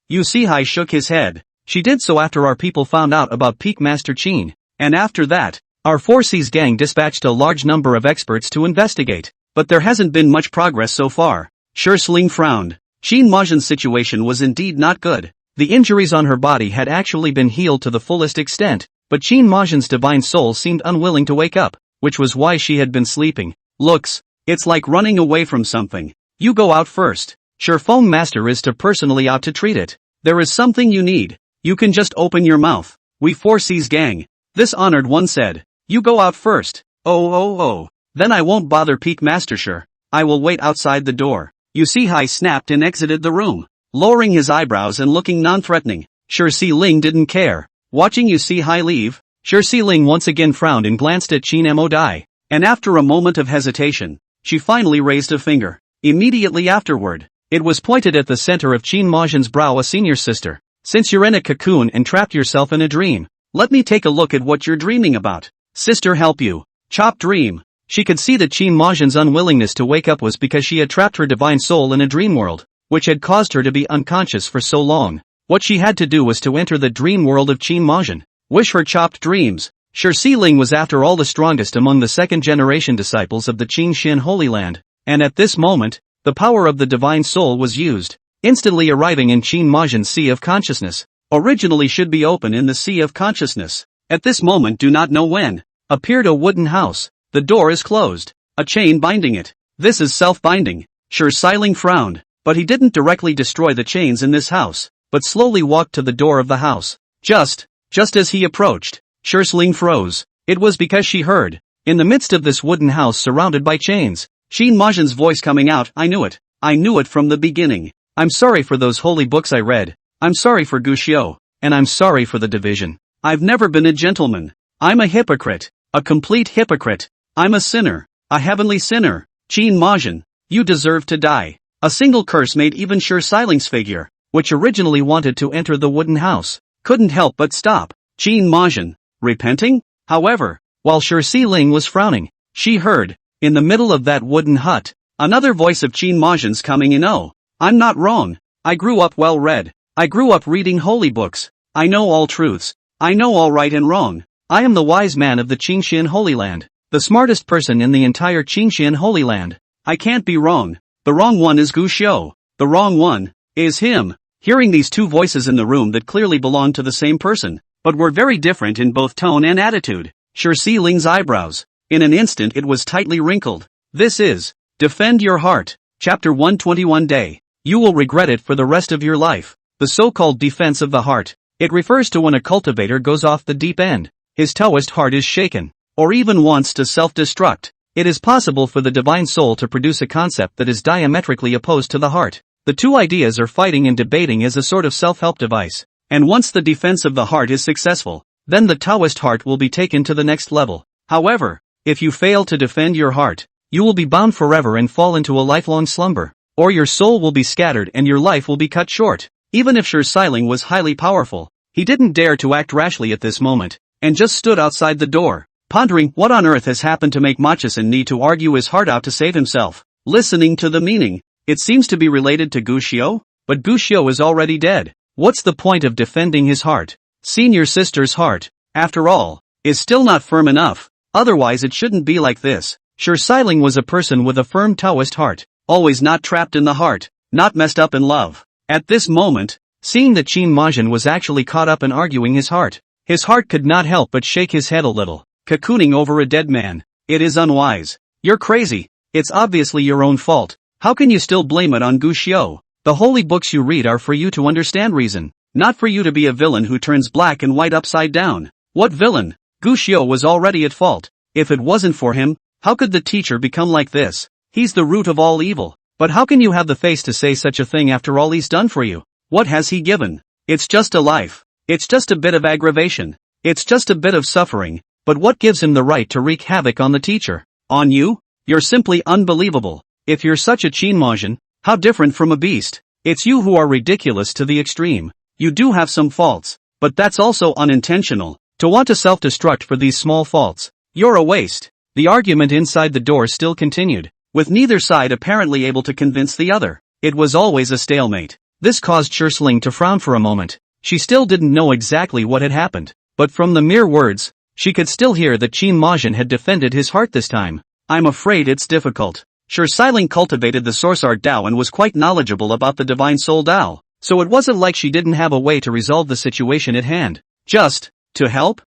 Yusi shook his head. She did so after our people found out about Peak Master Qin, and after that, our 4C's gang dispatched a large number of experts to investigate. But there hasn't been much progress so far. Sling frowned. Qin Majin's situation was indeed not good. The injuries on her body had actually been healed to the fullest extent, but Qin Majin's divine soul seemed unwilling to wake up, which was why she had been sleeping. Looks, it's like running away from something. You go out first. Feng Master is to personally out to treat it. There is something you need. You can just open your mouth. We 4C's gang. This honored one said. You go out first. Oh. Then I won't bother Peak Master. I will wait outside the door. You see, Hai snapped and exited the room, lowering his eyebrows and looking non-threatening. Si Ling didn't care. Watching you see Hai leave, Si Ling once again frowned and glanced at Qin Mo Dai, and after a moment of hesitation, she finally raised a finger. Immediately afterward, it was pointed at the center of Qin Majin's brow. A senior sister, since you're in a cocoon and trapped yourself in a dream, let me take a look at what you're dreaming about. Sister, help you. Chop dream. She could see that Qin Majin's unwillingness to wake up was because she had trapped her divine soul in a dream world, which had caused her to be unconscious for so long. What she had to do was to enter the dream world of Qin Majin. Wish her chopped dreams. Si Ling was after all the strongest among the second-generation disciples of the Qin Xin Holy Land, and at this moment, the power of the divine soul was used, instantly arriving in Qin Majin's sea of consciousness. Originally should be open in the sea of consciousness. At this moment, do not know when. Appeared a wooden house. The door is closed. A chain binding it. This is self-binding. Si Ling frowned, but he didn't directly destroy the chains in this house, but slowly walked to the door of the house. Just as he approached, Ling froze. It was because she heard, in the midst of this wooden house surrounded by chains, Qin Majin's voice coming out. I knew it. I knew it from the beginning. I'm sorry for those holy books I read. I'm sorry for Guxiu, and I'm sorry for the division. I've never been a gentleman. I'm a hypocrite. A complete hypocrite. I'm a sinner. A heavenly sinner. Qin Majin, you deserve to die. A single curse made even Si Ling's figure, which originally wanted to enter the wooden house, couldn't help but stop. Qin Majin, repenting? However, while Si Ling was frowning, she heard, in the middle of that wooden hut, another voice of Qin Majin's coming in. Oh, I'm not wrong. I grew up well read. I grew up reading holy books. I know all truths. I know all right and wrong. I am the wise man of the Qin Xin Holy Land, the smartest person in the entire Qin Xin Holy Land. I can't be wrong. The wrong one is Guxiu. The wrong one is him. Hearing these two voices in the room that clearly belonged to the same person, but were very different in both tone and attitude, Si Ling's eyebrows, in an instant it was tightly wrinkled. This is, Defend Your Heart, Chapter 121 Day. You will regret it for the rest of your life. The so-called defense of the heart. It refers to when a cultivator goes off the deep end. His Taoist heart is shaken, or even wants to self-destruct. It is possible for the divine soul to produce a concept that is diametrically opposed to the heart. The two ideas are fighting and debating as a sort of self-help device. And once the defense of the heart is successful, then the Taoist heart will be taken to the next level. However, if you fail to defend your heart, you will be bound forever and fall into a lifelong slumber, or your soul will be scattered and your life will be cut short. Even if Si Ling was highly powerful, he didn't dare to act rashly at this moment, and just stood outside the door, pondering what on earth has happened to make Machisan need to argue his heart out to save himself. Listening to the meaning, it seems to be related to Guxiu, but Guxiu is already dead. What's the point of defending his heart? Senior sister's heart, after all, is still not firm enough, otherwise it shouldn't be like this. Si Ling was a person with a firm Taoist heart, always not trapped in the heart, not messed up in love. At this moment, seeing that Qin Majin was actually caught up in arguing his heart could not help but shake his head a little. Cocooning over a dead man. It is unwise. You're crazy. It's obviously your own fault. How can you still blame it on Guxiu? The holy books you read are for you to understand reason, not for you to be a villain who turns black and white upside down. What villain? Guxiu was already at fault. If it wasn't for him, how could the teacher become like this? He's the root of all evil. But how can you have the face to say such a thing after all he's done for you? What has he given? It's just a life. It's just a bit of aggravation. It's just a bit of suffering. But what gives him the right to wreak havoc on the teacher? On you? You're simply unbelievable. If you're such a Qin Majin, how different from a beast. It's you who are ridiculous to the extreme. You do have some faults, but that's also unintentional. To want to self-destruct for these small faults, you're a waste. The argument inside the door still continued, with neither side apparently able to convince the other. It was always a stalemate. This caused Ling to frown for a moment. She still didn't know exactly what had happened, but from the mere words, she could still hear that Qin Majin had defended his heart this time. I'm afraid it's difficult. Ling cultivated the source art Dao and was quite knowledgeable about the divine soul Dao, so it wasn't like she didn't have a way to resolve the situation at hand. Just, to help?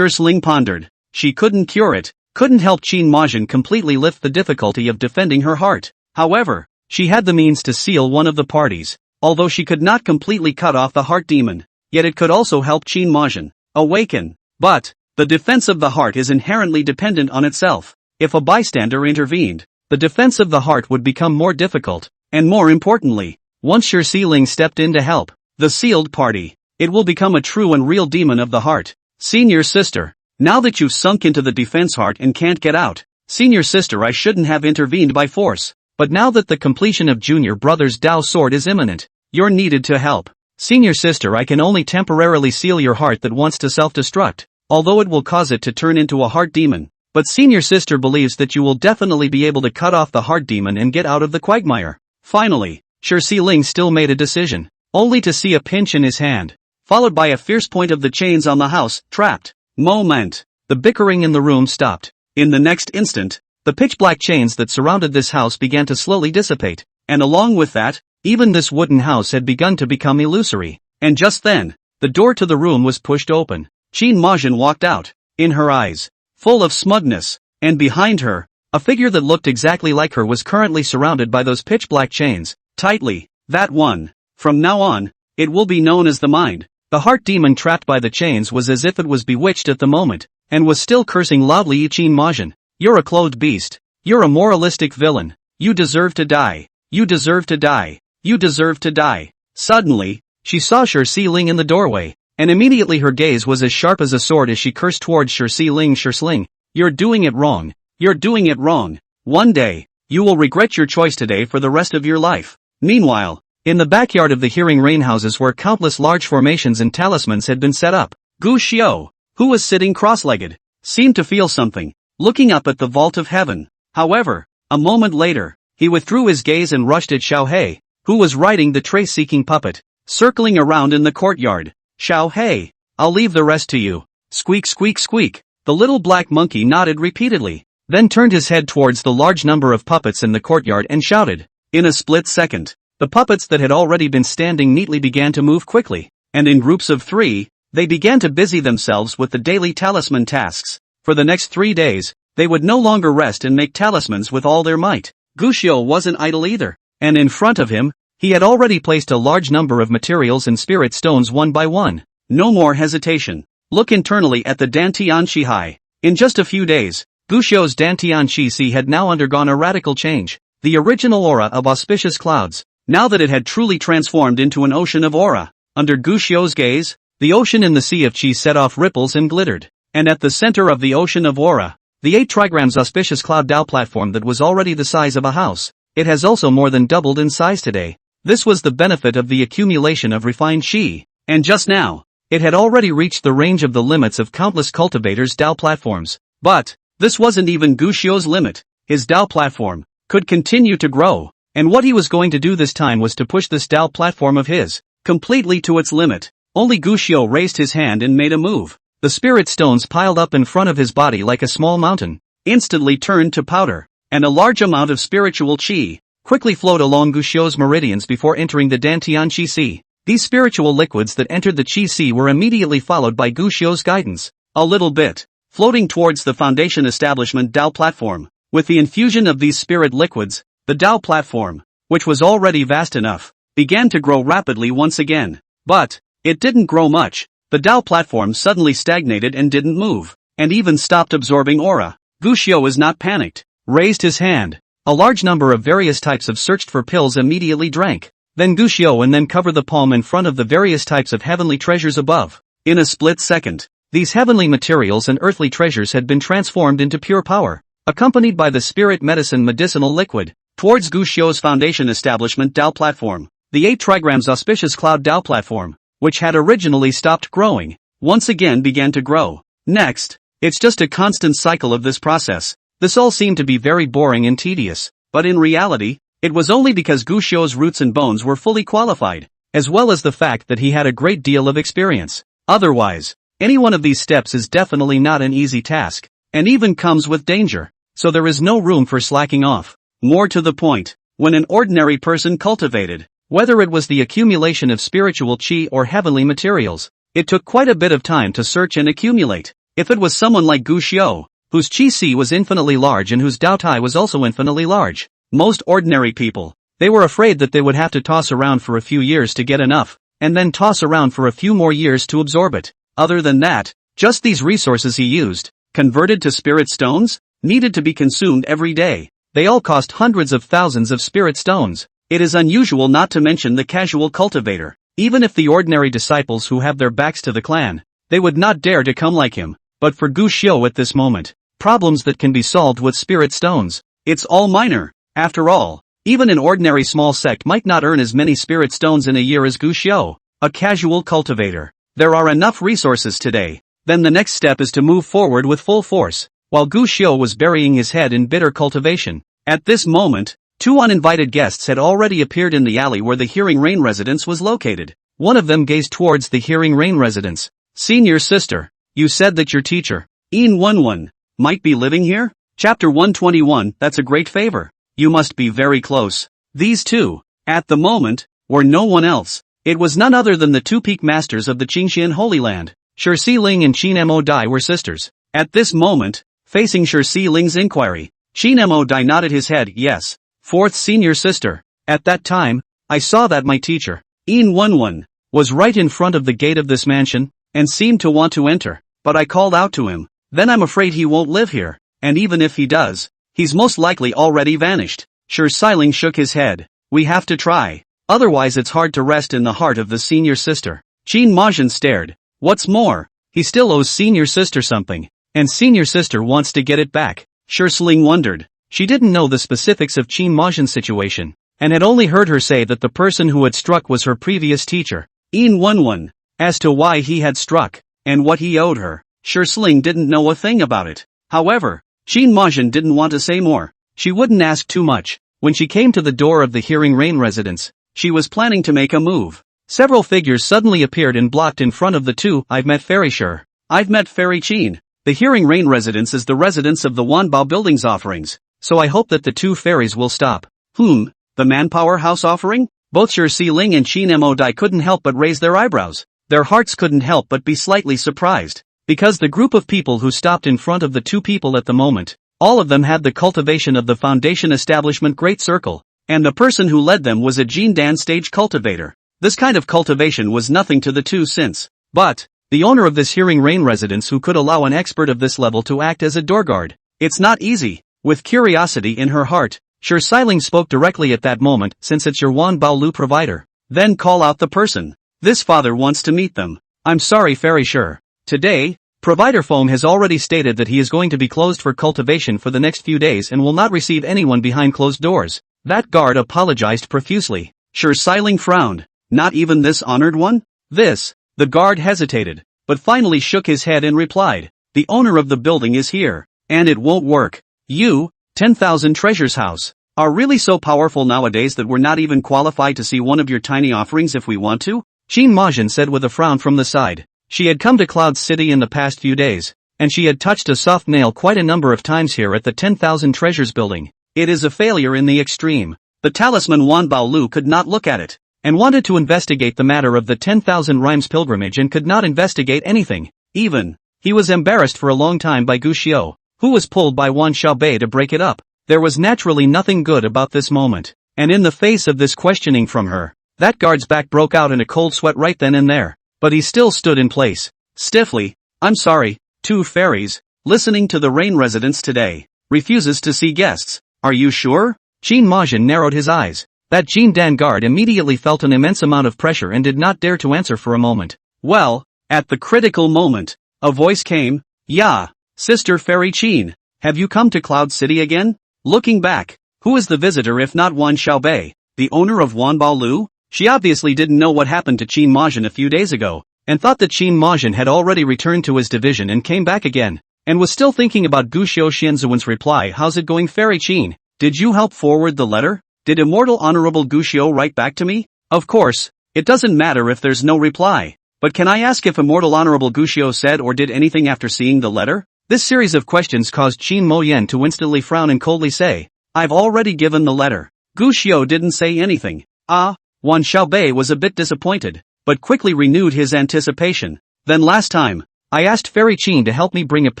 Ling pondered. She couldn't cure it, couldn't help Qin Majin completely lift the difficulty of defending her heart. However, she had the means to seal one of the parties. Although she could not completely cut off the heart demon, yet it could also help Qin Majin awaken. But, the defense of the heart is inherently dependent on itself. If a bystander intervened, the defense of the heart would become more difficult, and more importantly, once Ling stepped in to help the sealed party, it will become a true and real demon of the heart. Senior sister, now that you've sunk into the defense heart and can't get out, senior sister, I shouldn't have intervened by force, but now that the completion of junior brother's Dao sword is imminent, you're needed to help. Senior sister, I can only temporarily seal your heart that wants to self-destruct, although it will cause it to turn into a heart demon. But senior sister believes that you will definitely be able to cut off the heart demon and get out of the quagmire. Finally, Ling still made a decision, only to see a pinch in his hand, followed by a fierce point of the chains on the house. Trapped. Moment. The bickering in the room stopped. In the next instant, the pitch-black chains that surrounded this house began to slowly dissipate, and along with that, even this wooden house had begun to become illusory. And just then, the door to the room was pushed open. Qin Majin walked out, in her eyes full of smugness, and behind her, a figure that looked exactly like her was currently surrounded by those pitch-black chains, tightly. That one. From now on, it will be known as the mind. The heart demon trapped by the chains was as if it was bewitched at the moment, and was still cursing loudly. Qin Majin, you're a clothed beast. You're a moralistic villain. You deserve to die. You deserve to die. You deserve to die. Suddenly, she saw Ling in the doorway, and immediately her gaze was as sharp as a sword as she cursed towards Ling. Ling, you're doing it wrong. You're doing it wrong. One day, you will regret your choice today for the rest of your life. Meanwhile, in the backyard of the hearing rain houses where countless large formations and talismans had been set up, Gu Xiao, who was sitting cross-legged, seemed to feel something, looking up at the vault of heaven. However, a moment later, he withdrew his gaze and rushed at Xiao Hei, who was riding the trace-seeking puppet, circling around in the courtyard. Xiao Hei, I'll leave the rest to you. Squeak squeak squeak. The little black monkey nodded repeatedly, then turned his head towards the large number of puppets in the courtyard and shouted. In a split second, the puppets that had already been standing neatly began to move quickly, and in groups of 3, they began to busy themselves with the daily talisman tasks. For the next 3 days, they would no longer rest and make talismans with all their might. Gu Xiao wasn't idle either, and in front of him, he had already placed a large number of materials and spirit stones one by one. No more hesitation. Look internally at the Dantian Shihai. In just a few days, Gu Xiao's Dantian Shi had now undergone a radical change. The original aura of auspicious clouds, now that it had truly transformed into an ocean of aura. Under Gu Xiao's gaze, the ocean in the sea of Qi set off ripples and glittered. And at the center of the ocean of aura, the 8 trigrams auspicious cloud Dao platform that was already the size of a house, it has also more than doubled in size today. This was the benefit of the accumulation of refined Qi, and just now, it had already reached the range of the limits of countless cultivators' Dao platforms. But, this wasn't even Gu Xiao's limit. His Dao platform could continue to grow, and what he was going to do this time was to push this Dao platform of his completely to its limit. Only Gu Xiao raised his hand and made a move. The spirit stones piled up in front of his body like a small mountain, instantly turned to powder, and a large amount of spiritual Qi quickly flowed along Gu Xiao's meridians before entering the Dantian Qi Sea. These spiritual liquids that entered the Qi Sea were immediately followed by Gu Xiao's guidance, a little bit, floating towards the Foundation Establishment Dao platform. With the infusion of these spirit liquids, the Dao platform, which was already vast enough, began to grow rapidly once again. But, it didn't grow much. The Dao platform suddenly stagnated and didn't move, and even stopped absorbing aura. Gu Xiao was not panicked, raised his hand. A large number of various types of searched for pills immediately drank. Then Gu Xiao and then covered the palm in front of the various types of heavenly treasures above. In a split second, these heavenly materials and earthly treasures had been transformed into pure power, accompanied by the spirit medicine medicinal liquid, towards Gu Xiao's Foundation Establishment Dao platform. The 8 trigrams auspicious cloud Dao platform, which had originally stopped growing, once again began to grow. Next, it's just a constant cycle of this process. This all seemed to be very boring and tedious, but in reality, it was only because Gu Xiao's roots and bones were fully qualified. as well as the fact that he had a great deal of experience. Otherwise, any one of these steps is definitely not an easy task, and even comes with danger, so there is no room for slacking off. More to the point, when an ordinary person cultivated, whether it was the accumulation of spiritual chi or heavenly materials, it took quite a bit of time to search and accumulate. If it was someone like Gu Xiao, whose chi si was infinitely large and whose Dao Tai was also infinitely large, most ordinary people, they were afraid that they would have to toss around for a few years to get enough, and then toss around for a few more years to absorb it. Other than that, just these resources he used, converted to spirit stones, needed to be consumed every day. They all cost hundreds of thousands of spirit stones. It is unusual not to mention the casual cultivator. Even if the ordinary disciples who have their backs to the clan, they would not dare to come like him. But for Gu Xiao at this moment, problems that can be solved with spirit stones, it's all minor. After all, even an ordinary small sect might not earn as many spirit stones in a year as Gu Xiao, a casual cultivator. There are enough resources today. Then the next step is to move forward with full force. While Gu Xiao was burying his head in bitter cultivation, at this moment, two uninvited guests had already appeared in the alley where the Hearing Rain residence was located. One of them gazed towards the Hearing Rain residence. Senior sister, you said that your teacher, In Wenwen, might be living here? Chapter 121, that's a great favor. You must be very close. These two, at the moment, were no one else. It was none other than the two peak masters of the Qingxian Holy Land. Shi Ling and Qin Mo Dai were sisters. At this moment, facing Shi Ling's inquiry, Qin Mo Dai nodded his head, yes. Fourth senior sister. At that time, I saw that my teacher, In Wenwen, was right in front of the gate of this mansion, and seemed to want to enter, but I called out to him. Then I'm afraid he won't live here, and even if he does, he's most likely already vanished. Shi Ling shook his head. We have to try. Otherwise it's hard to rest in the heart of the senior sister. Qin Majin stared. What's more, he still owes senior sister something, and senior sister wants to get it back. Shi Ling wondered. She didn't know the specifics of Qin Majin's situation, and had only heard her say that the person who had struck was her previous teacher, In Wenwen. As to why he had struck, and what he owed her, Shi Ling didn't know a thing about it. However, Qin Majin didn't want to say more. She wouldn't ask too much. When she came to the door of the Hearing Rain residence, she was planning to make a move. Several figures suddenly appeared and blocked in front of the two. I've met Fairy Shi. I've met Fairy Qin. The Hearing Rain residence is the residence of the Wanbao Building's offerings, so I hope that the two fairies will stop. The Manpower House offering? Both Shi Ling and Qin Mo Dai couldn't help but raise their eyebrows. Their hearts couldn't help but be slightly surprised, because the group of people who stopped in front of the two people at the moment, all of them had the cultivation of the Foundation Establishment Great Circle, and the person who led them was a Jindan stage cultivator. This kind of cultivation was nothing to the two since, but, the owner of this Hearing Rain residence who could allow an expert of this level to act as a doorguard. It's not easy. With curiosity in her heart, Shi Ling spoke directly at that moment. Since it's your Wanbao Lu provider, then call out the person. This father wants to meet them. I'm sorry Fairy Shi. Today, Provider Foam has already stated that he is going to be closed for cultivation for the next few days and will not receive anyone behind closed doors. That guard apologized profusely. Shi Ling frowned. Not even this honored one? This. The guard hesitated, but finally shook his head and replied. The owner of the building is here, and it won't work. You, 10,000 Treasures House, are really so powerful nowadays that we're not even qualified to see one of your tiny offerings if we want to? Qin Majin said with a frown from the side. She had come to Cloud City in the past few days, and she had touched a soft nail quite a number of times here at the 10,000 Treasures building. It is a failure in the extreme. The talisman Wanbao Lu could not look at it, and wanted to investigate the matter of the 10,000 Rhymes pilgrimage and could not investigate anything. He was embarrassed for a long time by Gu Xiao, who was pulled by Wan Xiaobei to break it up. There was naturally nothing good about this moment, and in the face of this questioning from her, that guard's back broke out in a cold sweat right then and there, but he still stood in place, stiffly. I'm sorry, two fairies, listening to the Rain residence today, refuses to see guests. Are you sure? Qin Majin narrowed his eyes. That Jindan guard immediately felt an immense amount of pressure and did not dare to answer for a moment. Well, at the critical moment, a voice came. Yeah, Sister Fairy Qin, have you come to Cloud City again? Looking back, who is the visitor if not Wan Xiaobei, the owner of Wanbao Lu? She obviously didn't know what happened to Qin Majin a few days ago, and thought that Qin Majin had already returned to his division and came back again, and was still thinking about Gu Xiao Xianzuan's reply. How's it going Fairy Qin? Did you help forward the letter? Did Immortal Honorable Gu Xiao write back to me? Of course, It doesn't matter if there's no reply. But can I ask if Immortal Honorable Gushio said or did anything after seeing the letter? This series of questions caused Qin Moyen to instantly frown and coldly say, I've already given the letter. Gushio didn't say anything. Wan Xiaobei was a bit disappointed, but quickly renewed his anticipation. Then last time, I asked Fairy Qin to help me bring a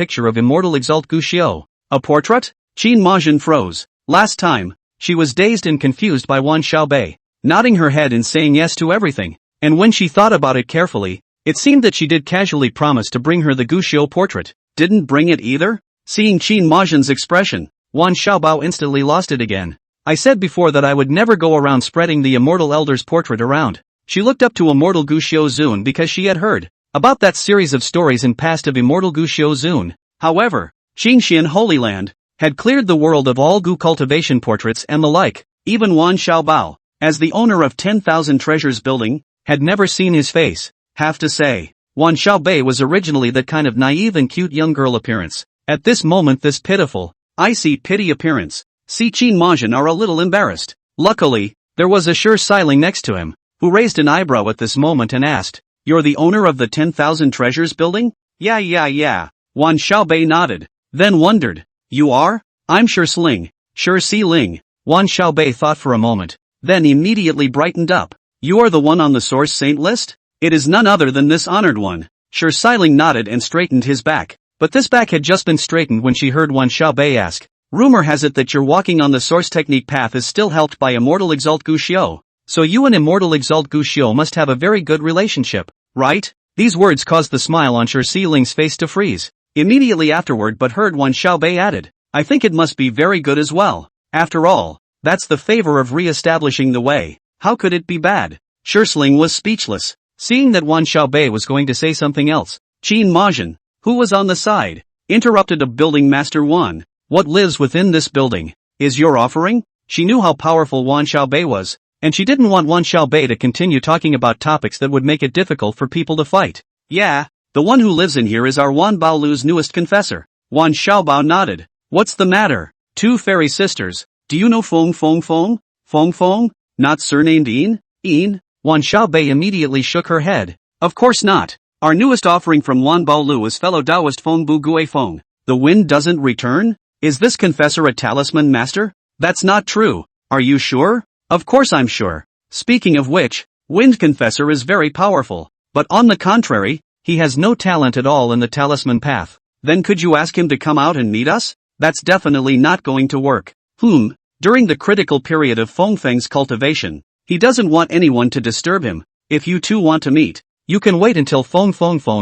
picture of Immortal Exalt Gushio. A portrait? Qin Majin froze. Last time, she was dazed and confused by Wan Xiaobei, nodding her head and saying yes to everything. And when she thought about it carefully, it seemed that she did casually promise to bring her the Gushio portrait. Didn't bring it either? Seeing Qin Majin's expression, Wan Xiaobao instantly lost it again. I said before that I would never go around spreading the Immortal Elder's portrait around. She looked up to Immortal Gushio Zun because she had heard about that series of stories in past of Immortal Gushio Zun. However, Qingxian Holy Land had cleared the world of all Gu cultivation portraits and the like. Even Wan Xiaobao, as the owner of 10,000 Treasures building, had never seen his face. Have to say, Wan Xiaobei was originally that kind of naive and cute young girl appearance. At this moment this pitiful, icy pity appearance, Si Qin Majin are a little embarrassed. Luckily, there was a Sure Siling next to him, who raised an eyebrow at this moment and asked, You're the owner of the 10,000 Treasures building? Yeah. Wan Xiaobei nodded, then wondered, You are? I'm Sure Siling. Sure Siling. Wan Xiaobei thought for a moment, then immediately brightened up. You are the one on the source saint list? It is none other than this honored one. Sure Siling nodded and straightened his back. But this back had just been straightened when she heard Wan Xiaobei ask, Rumor has it that your walking on the source technique path is still helped by Immortal Exalt Gushio. So you and Immortal Exalt Gushio must have a very good relationship, right? These words caused the smile on Sure Siling's face to freeze. Immediately afterward but heard Wan Xiaobei added, I think it must be very good as well. After all, that's the favor of re-establishing the way. How could it be bad? Sure Siling was speechless. Seeing that Wan Xiaobei was going to say something else, Qin Majin, who was on the side, interrupted a building master Wan. What lives within this building is your offering? She knew how powerful Wan Xiaobei was, and she didn't want Wan Xiaobei to continue talking about topics that would make it difficult for people to fight. Yeah, the one who lives in here is our Wan Baolu's newest confessor. Wan Xiaobao nodded. What's the matter? Two fairy sisters. Do you know Fong Fong Fong? Fong Fong? Not surnamed Yin? Wan Xiaobei immediately shook her head. Of course not. Our newest offering from Wan Baolu is fellow Taoist Fong Bu Gue Fong. The wind doesn't return? Is this confessor a talisman master? That's not true. Are you sure? Of course I'm sure. Speaking of which, Wind Confessor is very powerful. But on the contrary, he has no talent at all in the talisman path. Then could you ask him to come out and meet us? That's definitely not going to work. During the critical period of Feng's cultivation, he doesn't want anyone to disturb him. If you two want to meet, you can wait until Feng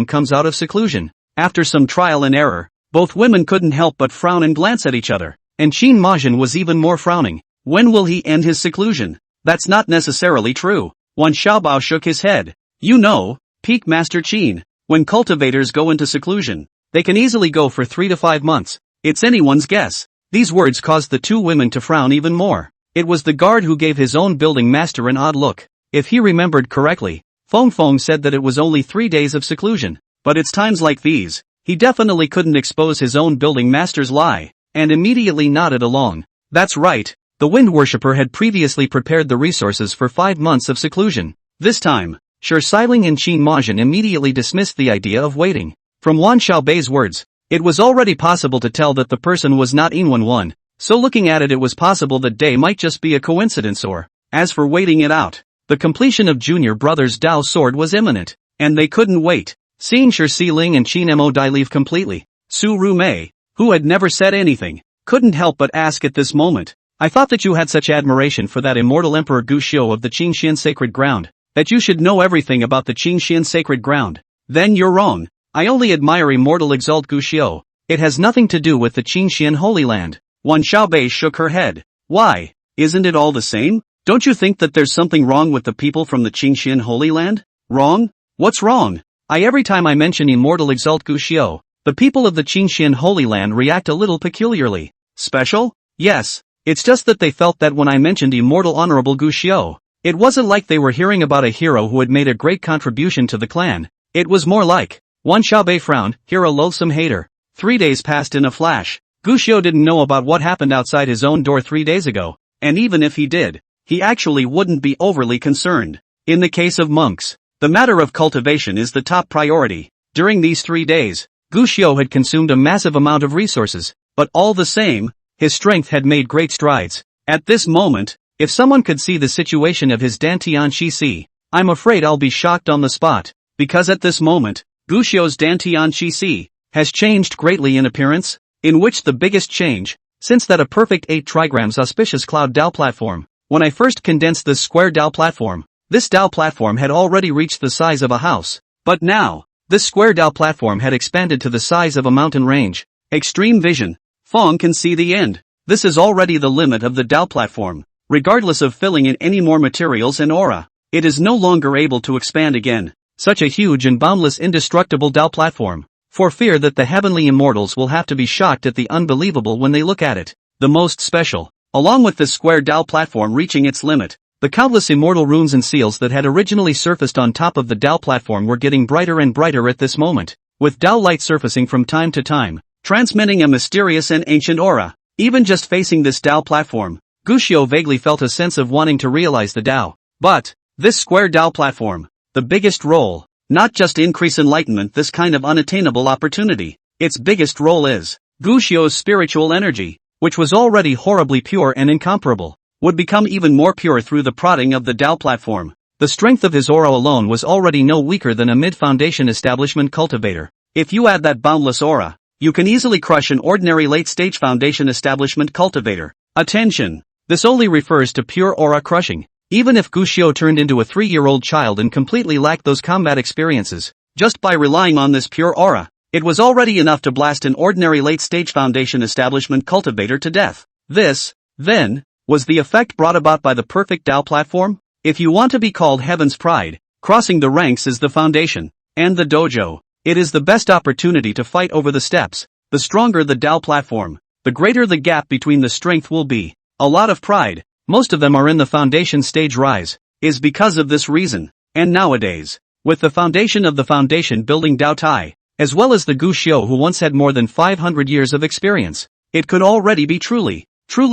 comes out of seclusion. After some trial and error, both women couldn't help but frown and glance at each other. And Qin Majin was even more frowning. When will he end his seclusion? That's not necessarily true. Wan Xiaobao shook his head. You know, Peak Master Qin, when cultivators go into seclusion, they can easily go for 3 to 5 months. It's anyone's guess. These words caused the two women to frown even more. It was the guard who gave his own building master an odd look. If he remembered correctly, Feng said that it was only 3 days of seclusion. But it's times like these, he definitely couldn't expose his own building master's lie, and immediately nodded along. That's right, the wind worshipper had previously prepared the resources for 5 months of seclusion. This time, Sure Siling and Qin Majin immediately dismissed the idea of waiting. From Wan Xiaobei's words, it was already possible to tell that the person was not Inwan, so looking at it was possible that day might just be a coincidence or, as for waiting it out, the completion of Junior Brothers' Dao sword was imminent, and they couldn't wait. Seeing Sure Siling and Qin Mo Dai leave completely, Su Ru Mei, who had never said anything, couldn't help but ask at this moment, I thought that you had such admiration for that immortal Emperor Gushio of the Qingxian Sacred Ground, that you should know everything about the Qingxian Sacred Ground. Then you're wrong. I only admire Immortal Exalt Gushio. It has nothing to do with the Qingxian Holy Land. Wan Xiaobei shook her head. Why? Isn't it all the same? Don't you think that there's something wrong with the people from the Qingxian Holy Land? Wrong? What's wrong? Every time I mention Immortal Exalt Gushio, the people of the Qingxian Holy Land react a little peculiarly. Special? Yes. It's just that they felt that when I mentioned Immortal Honorable Gushio, it wasn't like they were hearing about a hero who had made a great contribution to the clan. It was more like, Wan Xiaobei frowned, you're a loathsome hater. 3 days passed in a flash. Gushio didn't know about what happened outside his own door 3 days ago, and even if he did, he actually wouldn't be overly concerned. In the case of monks, the matter of cultivation is the top priority. During these 3 days, Gu Xiu had consumed a massive amount of resources, but all the same, his strength had made great strides. At this moment, if someone could see the situation of his Dantian Qi, I'm afraid I'll be shocked on the spot, because at this moment, Gu Xiu's Dantian Qi has changed greatly in appearance, in which the biggest change, since that a perfect 8 trigrams auspicious cloud Dao platform. When I first condensed this square Dao platform, this Dao platform had already reached the size of a house, but now, this square Dao platform had expanded to the size of a mountain range. Extreme vision. Fong can see the end. This is already the limit of the Dao platform. Regardless of filling in any more materials and aura, it is no longer able to expand again. Such a huge and boundless indestructible Dao platform. For fear that the heavenly immortals will have to be shocked at the unbelievable when they look at it. The most special. Along with this square Dao platform reaching its limit, the countless immortal runes and seals that had originally surfaced on top of the Dao platform were getting brighter and brighter at this moment, with Dao light surfacing from time to time, transmitting a mysterious and ancient aura. Even just facing this Dao platform, Gu Xiu vaguely felt a sense of wanting to realize the Dao. But, this square Dao platform, the biggest role, not just increase enlightenment, this kind of unattainable opportunity, its biggest role is, Gu Xiu's spiritual energy, which was already horribly pure and incomparable, would become even more pure through the prodding of the Dao platform. The strength of his aura alone was already no weaker than a mid-foundation establishment cultivator. If you add that boundless aura, you can easily crush an ordinary late-stage foundation establishment cultivator. Attention! This only refers to pure aura crushing. Even if Gu Xiu turned into a 3-year-old child and completely lacked those combat experiences, just by relying on this pure aura, it was already enough to blast an ordinary late-stage foundation establishment cultivator to death. This, then, was the effect brought about by the perfect Dao platform? If you want to be called heaven's pride, crossing the ranks is the foundation, and the dojo. It is the best opportunity to fight over the steps. The stronger the Dao platform, the greater the gap between the strength will be. A lot of pride, most of them are in the foundation stage rise, is because of this reason. And nowadays, with the foundation of the foundation building Dao Tai, as well as the Gu Xiu who once had more than 500 years of experience, it could already be truly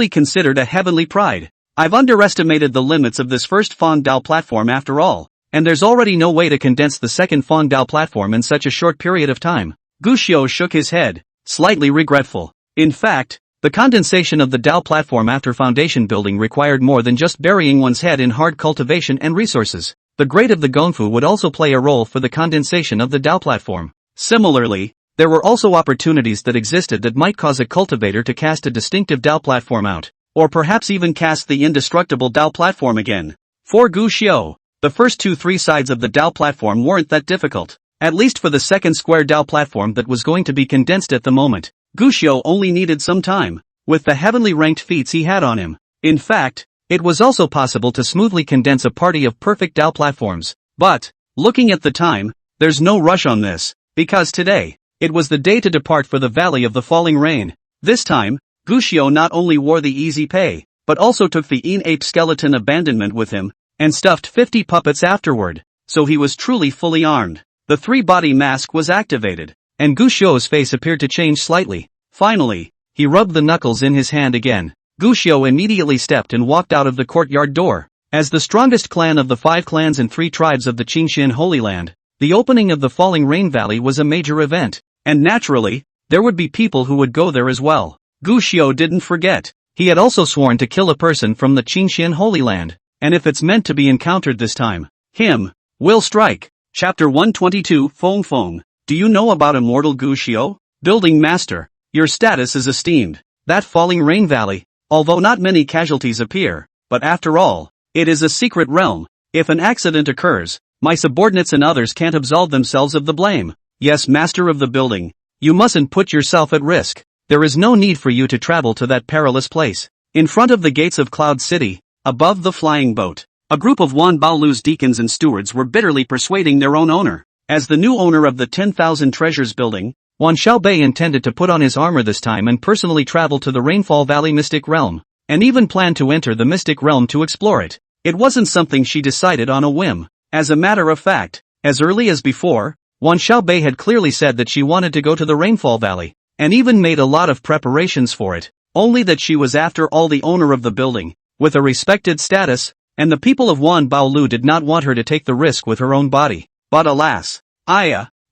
considered a heavenly pride. I've underestimated the limits of this first Fong Dao platform after all, and there's already no way to condense the second Fong Dao platform in such a short period of time. Gu Xiu shook his head, slightly regretful. In fact, the condensation of the Dao platform after foundation building required more than just burying one's head in hard cultivation and resources. The grade of the Gongfu would also play a role for the condensation of the Dao platform. Similarly, there were also opportunities that existed that might cause a cultivator to cast a distinctive Dao platform out, or perhaps even cast the indestructible Dao platform again. For Gu Xiu, the first 2-3 sides of the Dao platform weren't that difficult, at least for the second square Dao platform that was going to be condensed at the moment. Gu Xiu only needed some time, with the heavenly ranked feats he had on him. In fact, it was also possible to smoothly condense a party of perfect Dao platforms. But, looking at the time, there's no rush on this, because today, it was the day to depart for the Valley of the Falling Rain. This time, Gu Xiu not only wore the easy pay, but also took the ape skeleton abandonment with him, and stuffed 50 puppets afterward, so he was truly fully armed. The 3-body mask was activated, and Gu Xiu's face appeared to change slightly. Finally, he rubbed the knuckles in his hand again. Gu Xiu immediately stepped and walked out of the courtyard door. As the strongest clan of the 5 clans and 3 tribes of the Qingxian Holy Land, the opening of the Falling Rain Valley was a major event, and naturally, there would be people who would go there as well. Gu Xiu didn't forget, he had also sworn to kill a person from the Qingxian Holy Land, and if it's meant to be encountered this time, him will strike. Chapter 122 Fong Fong, do you know about immortal Gu Xiu? Building Master, your status is esteemed. That Falling Rain Valley, although not many casualties appear, but after all, it is a secret realm. If an accident occurs, my subordinates and others can't absolve themselves of the blame. Yes, Master of the building, you mustn't put yourself at risk. There is no need for you to travel to that perilous place. In front of the gates of Cloud City, above the flying boat, a group of Wan Baolu's deacons and stewards were bitterly persuading their own owner. As the new owner of the 10,000 Treasures building, Wan Xiaobei intended to put on his armor this time and personally travel to the Rainfall Valley Mystic Realm, and even planned to enter the Mystic Realm to explore it. It wasn't something she decided on a whim. As a matter of fact, as early as before, Wan Xiaobei had clearly said that she wanted to go to the Rainfall Valley, and even made a lot of preparations for it, only that she was after all the owner of the building, with a respected status, and the people of Wan Baolu did not want her to take the risk with her own body. But alas,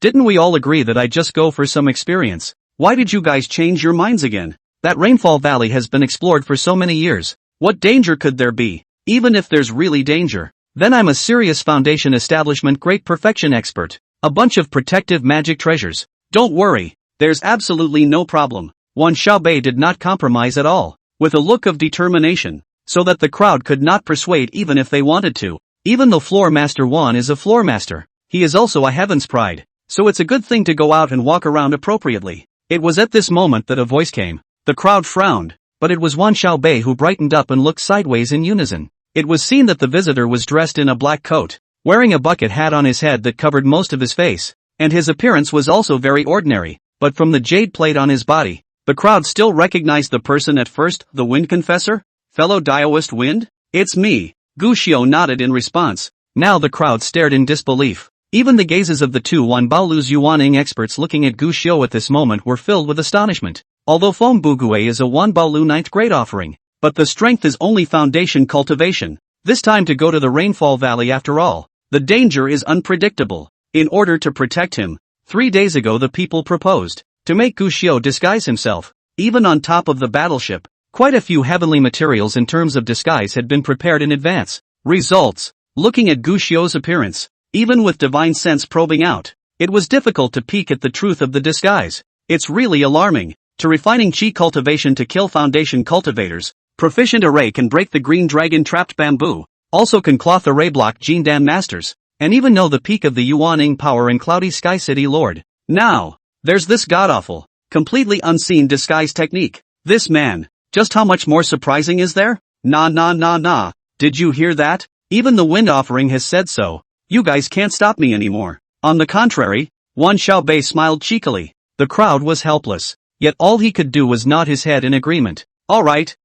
didn't we all agree that I'd just go for some experience? Why did you guys change your minds again? That Rainfall Valley has been explored for so many years. What danger could there be? Even if there's really danger, then I'm a serious Foundation establishment great perfection expert. A bunch of protective magic treasures. Don't worry, there's absolutely no problem. Wan Xiaobei did not compromise at all, with a look of determination, so that the crowd could not persuade even if they wanted to. Even though Floor Master Wan is a floor master, he is also a heaven's pride, so it's a good thing to go out and walk around appropriately. It was at this moment that a voice came. The crowd frowned, but it was Wan Xiaobei who brightened up and looked sideways in unison. It was seen that the visitor was dressed in a black coat, wearing a bucket hat on his head that covered most of his face, and his appearance was also very ordinary, but from the jade plate on his body, the crowd still recognized the person at first. The Wind Confessor? Fellow Daoist Wind? It's me. Gu Xiao nodded in response. Now the crowd stared in disbelief. Even the gazes of the two Wan Baolu's Yuaning experts looking at Gu Xiao at this moment were filled with astonishment. Although Feng Bugui is a Wan Baolu 9th grade offering, but the strength is only foundation cultivation. This time to go to the Rainfall Valley after all. The danger is unpredictable. In order to protect him, 3 days ago the people proposed to make Gu Xiao disguise himself. Even on top of the battleship, quite a few heavenly materials in terms of disguise had been prepared in advance. Results. Looking at Gu Xiao's appearance, even with divine sense probing out, it was difficult to peek at the truth of the disguise. It's really alarming. To refining chi cultivation to kill foundation cultivators, proficient array can break the green dragon trapped bamboo, also can cloth array block Jindan masters, and even know the peak of the Yuaning power in Cloudy Sky City Lord. Now, there's this godawful, completely unseen disguise technique. This man, just how much more surprising is there? Nah. Did you hear that? Even the Wind Offering has said so. You guys can't stop me anymore. On the contrary, Wan Xiaobei smiled cheekily. The crowd was helpless, yet all he could do was nod his head in agreement. Alright,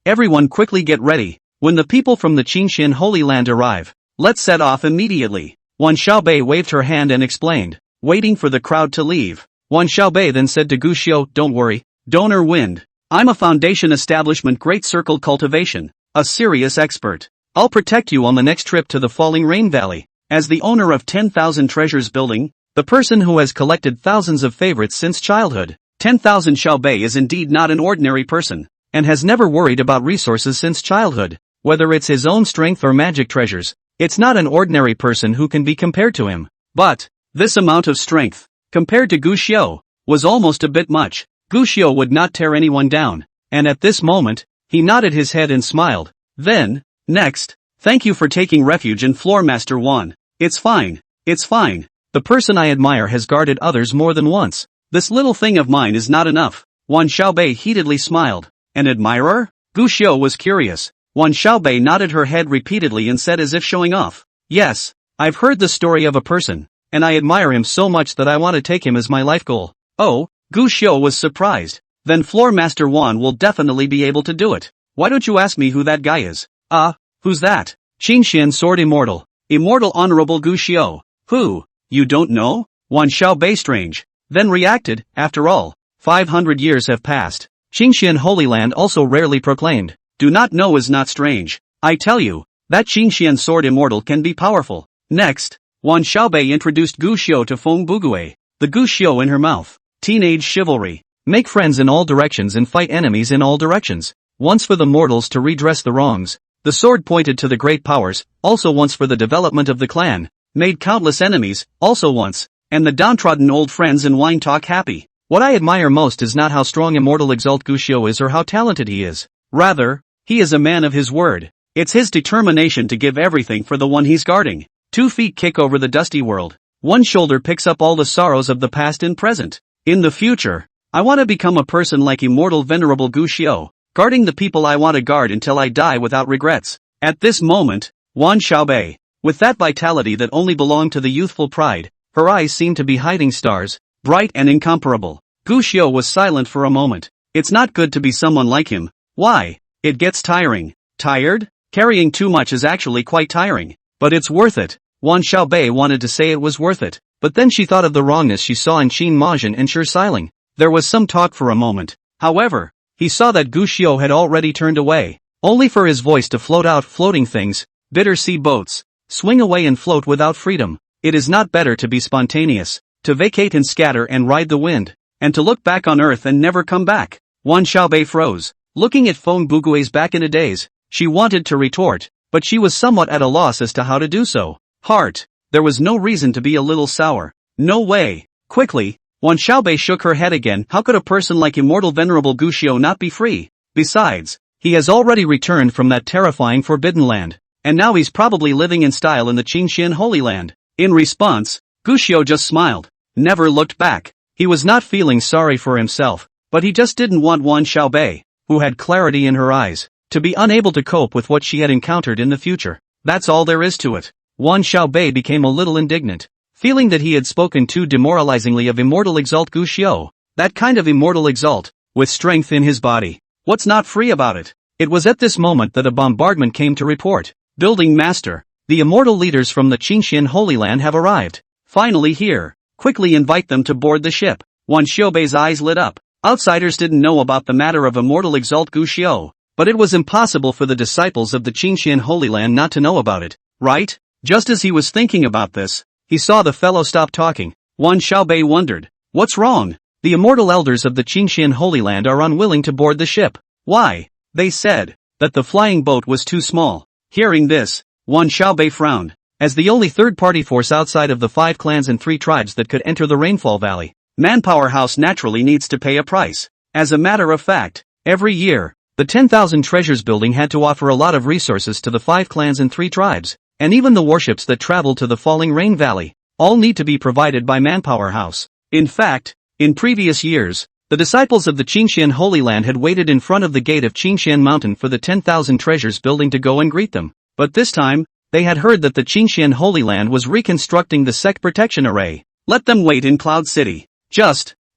everyone quickly get ready. When the people from the Qingxian Holy Land arrive, let's set off immediately. Wan Xiaobei waved her hand and explained, waiting for the crowd to leave. Wan Xiaobei then said to Gu Xiao, don't worry, Donor Wind. I'm a Foundation establishment Great Circle Cultivation, a serious expert. I'll protect you on the next trip to the Falling Rain Valley. As the owner of 10,000 Treasures Building, the person who has collected thousands of favorites since childhood, 10,000 Xiaobei is indeed not an ordinary person, and has never worried about resources since childhood, whether it's his own strength or magic treasures. It's not an ordinary person who can be compared to him. But this amount of strength, compared to Gu Xiao, was almost a bit much. Gu Xiao would not tear anyone down, and at this moment, he nodded his head and smiled. Then, next, thank you for taking refuge in Floor Master Wan. It's fine. The person I admire has guarded others more than once. This little thing of mine is not enough. Wan Xiaobei heatedly smiled. An admirer? Gu Xiao was curious. Wan Xiaobei nodded her head repeatedly and said as if showing off. Yes, I've heard the story of a person, and I admire him so much that I want to take him as my life goal. Oh, Gu Xiao was surprised. Then Floor Master Wan will definitely be able to do it. Why don't you ask me who that guy is? Who's that? Qingxian Sword Immortal. Immortal Honorable Gu Xiao. Who? You don't know? Wan Xiaobei strange. Then reacted, after all, 500 years have passed. Qingxian Holy Land also rarely proclaimed. Do not know is not strange. I tell you, that Qingxian Sword Immortal can be powerful. Next, Wan Xiaobei introduced Gu Xiao to Feng Bugui. The Gu Xiao in her mouth. Teenage chivalry. Make friends in all directions and fight enemies in all directions. Once for the mortals to redress the wrongs. The sword pointed to the great powers, also once for the development of the clan. Made countless enemies, also once. And the downtrodden old friends in wine talk happy. What I admire most is not how strong Immortal Exalt Gu Xiao is or how talented he is. Rather, he is a man of his word. It's his determination to give everything for the one he's guarding. 2 feet kick over the dusty world. One shoulder picks up all the sorrows of the past and present. In the future, I want to become a person like Immortal Venerable Gu Xiao, guarding the people I want to guard until I die without regrets. At this moment, Wan Xiaobei, with that vitality that only belonged to the youthful pride, her eyes seemed to be hiding stars, bright and incomparable. Gu Xiao was silent for a moment. It's not good to be someone like him. Why? It gets tiring. Tired? Carrying too much is actually quite tiring. But it's worth it. Wan Xiaobei wanted to say it was worth it, but then she thought of the wrongness she saw in Qin Majin and Shi Siling. There was some talk for a moment. However, he saw that Gu Xiao had already turned away. only for his voice to float out. Floating things, bitter sea boats, swing away and float without freedom. It is not better to be spontaneous, to vacate and scatter and ride the wind, and to look back on earth and never come back? Wan Xiaobei froze, looking at Feng Bugui's back in a daze. She wanted to retort, but she was somewhat at a loss as to how to do so. Heart, there was no reason to be a little sour. No way. Quickly, Wan Xiaobei shook her head again. How could a person like immortal venerable Guxiu not be free? Besides, he has already returned from that terrifying forbidden land, and now he's probably living in style in the Qingxian Holy Land. In response, Guxiu just smiled, never looked back. He was not feeling sorry for himself, but he just didn't want Wan Xiaobei, who had clarity in her eyes, to be unable to cope with what she had encountered in the future. That's all there is to it. Wan Xiaobei became a little indignant, feeling that he had spoken too demoralizingly of immortal exalt Guxiu, that kind of immortal exalt, with strength in his body. What's not free about it? It was at this moment that a bombardment came to report. Building Master, the immortal leaders from the Qingxian Holy Land have arrived. Finally here. Quickly invite them to board the ship. Wan Xiaobei's eyes lit up. Outsiders didn't know about the matter of immortal exalt Guxiu, but it was impossible for the disciples of the Qingxian Holy Land not to know about it, right? Just as he was thinking about this, he saw the fellow stop talking. Wan Xiaobei wondered, what's wrong? The immortal elders of the Qingxian Holy Land are unwilling to board the ship. Why? They said that the flying boat was too small. Hearing this, Wan Xiaobei frowned. As the only third-party force outside of the 5 clans and 3 tribes that could enter the Rainfall Valley, Manpower House naturally needs to pay a price. As a matter of fact, every year, the 10,000 Treasures building had to offer a lot of resources to the 5 clans and 3 tribes, and even the warships that travel to the Falling Rain Valley, all need to be provided by Manpower House. In fact, in previous years, the disciples of the Qingxian Holy Land had waited in front of the gate of Qingshan Mountain for the 10,000 Treasures building to go and greet them. But this time, they had heard that the Qingxian Holy Land was reconstructing the sect protection array. Let them wait in Cloud City.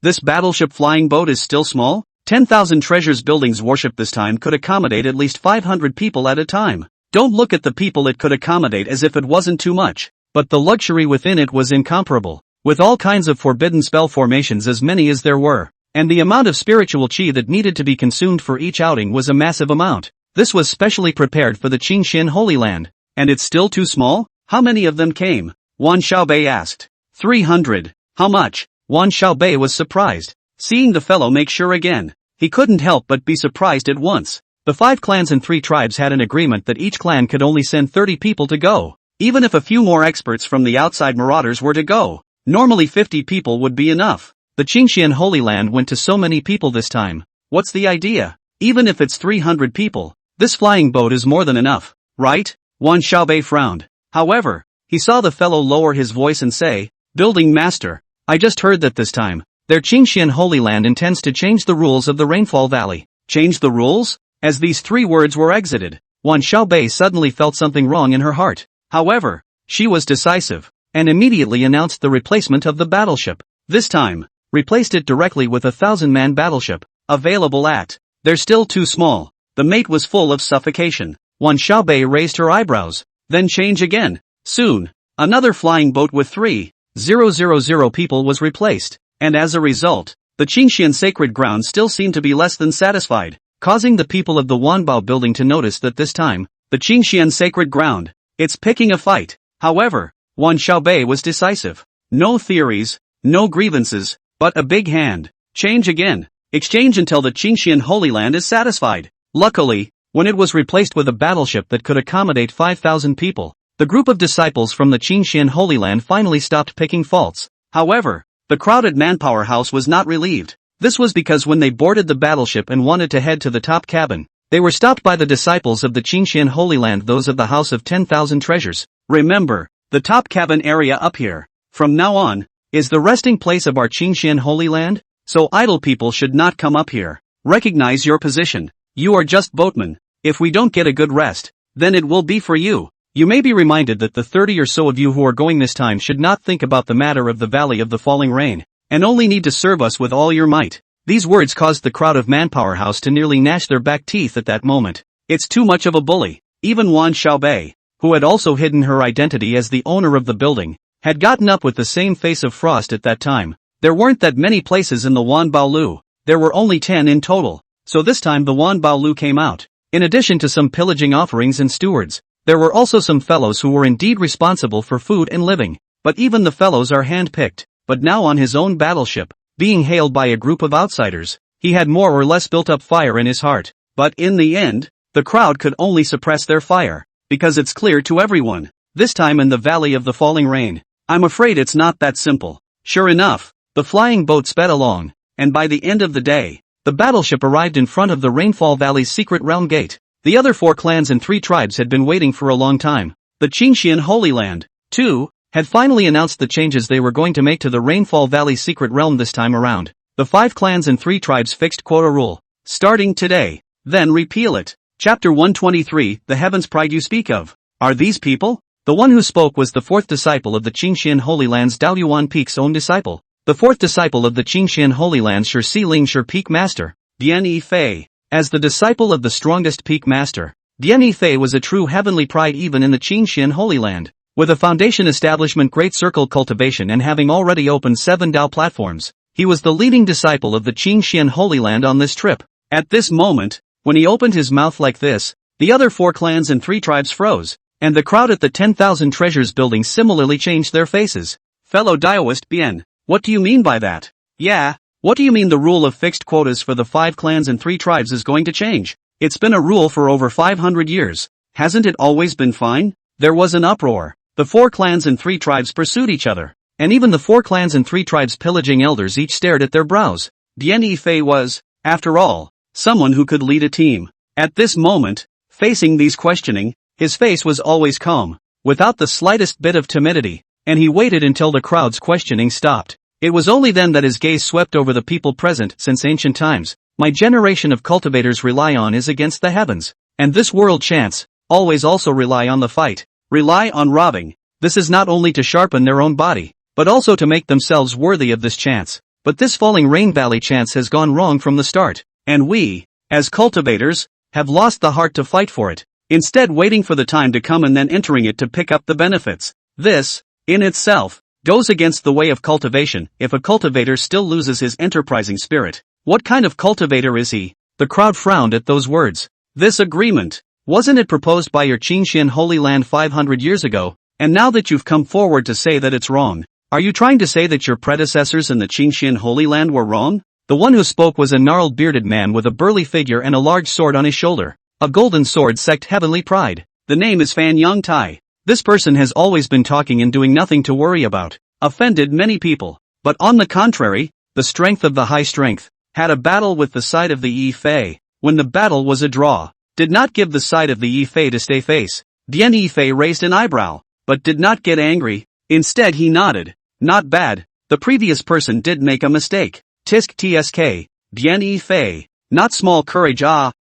This battleship flying boat is still small? 10,000 Treasures building's warship this time could accommodate at least 500 people at a time. Don't look at the people it could accommodate as if it wasn't too much, but the luxury within it was incomparable, with all kinds of forbidden spell formations as many as there were, and the amount of spiritual chi that needed to be consumed for each outing was a massive amount. This was specially prepared for the Qingxian Holy Land. And it's still too small? How many of them came? Wan Xiaobei asked. 300. How much? Wan Xiaobei was surprised. Seeing the fellow make sure again, he couldn't help but be surprised at once. The 5 clans and 3 tribes had an agreement that each clan could only send 30 people to go. Even if a few more experts from the outside marauders were to go, normally 50 people would be enough. The Qingxian Holy Land went to so many people this time. What's the idea? Even if it's 300 people, this flying boat is more than enough, right? Wan Xiaobei frowned. However, he saw the fellow lower his voice and say, Building Master, I just heard that this time, their Qingxian Holy Land intends to change the rules of the Rainfall Valley. Change the rules? As these 3 words were exited, Wan Xiaobei suddenly felt something wrong in her heart. However, she was decisive, and immediately announced the replacement of the battleship. This time, replaced it directly with a 1,000-man battleship, available at. They're still too small. The mate was full of suffocation. Wan Xiaobei raised her eyebrows. Then change again. Soon, another flying boat with 3,000 people was replaced, and as a result, the Qingxian sacred ground still seemed to be less than satisfied, causing the people of the Wanbao building to notice that this time, the Qingxian sacred ground, it's picking a fight. However, Wan Xiaobei was decisive. No theories, no grievances, but a big hand. Change again. Exchange until the Qingxian Holy Land is satisfied. Luckily, when it was replaced with a battleship that could accommodate 5,000 people, the group of disciples from the Qingxian Holy Land finally stopped picking faults. However, the crowded Manpower House was not relieved. This was because when they boarded the battleship and wanted to head to the top cabin, they were stopped by the disciples of the Qingxian Holy Land, those of the House of 10,000 Treasures. Remember, the top cabin area up here, from now on, is the resting place of our Qingxian Holy Land, so idle people should not come up here. Recognize your position. You are just boatmen. If we don't get a good rest, then it will be for you. You may be reminded that the 30 or so of you who are going this time should not think about the matter of the Valley of the Falling Rain, and only need to serve us with all your might. These words caused the crowd of Manpower House to nearly gnash their back teeth at that moment. It's too much of a bully. Even Wan Xiaobei, who had also hidden her identity as the owner of the building, had gotten up with the same face of frost at that time. There weren't that many places in the Wanbao Lu. There were only 10 in total. So this time the Wanbao Lu came out. In addition to some pillaging offerings and stewards, there were also some fellows who were indeed responsible for food and living. But even the fellows are hand-picked. But now on his own battleship, being hailed by a group of outsiders, he had more or less built up fire in his heart. But in the end, the crowd could only suppress their fire, because it's clear to everyone, this time in the Valley of the Falling Rain. I'm afraid it's not that simple. Sure enough, the flying boat sped along, and by the end of the day, the battleship arrived in front of the Rainfall Valley's secret realm gate. The other 4 clans and 3 tribes had been waiting for a long time. The Qingxian Holy Land, too, had finally announced the changes they were going to make to the Rainfall Valley secret realm this time around. The 5 clans and 3 tribes fixed quota rule. Starting today. Then repeal it. Chapter 123, The Heaven's Pride you speak of. Are these people? The one who spoke was the 4th disciple of the Qingxian Holy Land's Dao Yuan Peak's own disciple. The 4th disciple of the Qingxian Holy Land's Shi Si Ling Shi Peak Master, Dian Yifei. As the disciple of the strongest Peak Master, Dian Yifei was a true heavenly pride even in the Qingxian Holy Land. With a foundation establishment Great Circle cultivation and having already opened 7 Dao platforms, he was the leading disciple of the Qingxian Holy Land on this trip. At this moment, when he opened his mouth like this, the other 4 clans and 3 tribes froze, and the crowd at the 10,000 Treasures building similarly changed their faces. Fellow Daoist Bien, what do you mean by that? Yeah, what do you mean the rule of fixed quotas for the 5 clans and 3 tribes is going to change? It's been a rule for over 500 years. Hasn't it always been fine? There was an uproar. The 4 clans and 3 tribes pursued each other, and even the 4 clans and 3 tribes pillaging elders each stared at their brows. Dian Yifei was, after all, someone who could lead a team. At this moment, facing these questioning, his face was always calm, without the slightest bit of timidity, and he waited until the crowd's questioning stopped. It was only then that his gaze swept over the people present. Since ancient times, my generation of cultivators rely on is against the heavens, and this world chants, always also rely on the fight, rely on robbing. This is not only to sharpen their own body, but also to make themselves worthy of this chance. But this Falling Rain Valley chance has gone wrong from the start, and we, as cultivators, have lost the heart to fight for it, instead waiting for the time to come and then entering it to pick up the benefits. This, in itself, goes against the way of cultivation. If a cultivator still loses his enterprising spirit, what kind of cultivator is he? The crowd frowned at those words. This agreement, wasn't it proposed by your Qingxian Holy Land 500 years ago, and now that you've come forward to say that it's wrong, are you trying to say that your predecessors in the Qingxian Holy Land were wrong? The one who spoke was a gnarled bearded man with a burly figure and a large sword on his shoulder, a golden sword sect heavenly pride. The name is Fan Yang Tai. This person has always been talking and doing nothing to worry about, offended many people, but on the contrary, the strength of the high strength, had a battle with the side of the Yifei. When the battle was a draw, did not give the side of the Yifei to stay face. Dian Yifei raised an eyebrow, but did not get angry. Instead he nodded. Not bad, the previous person did make a mistake. Tisk tsk, Dian Yifei, not small courage.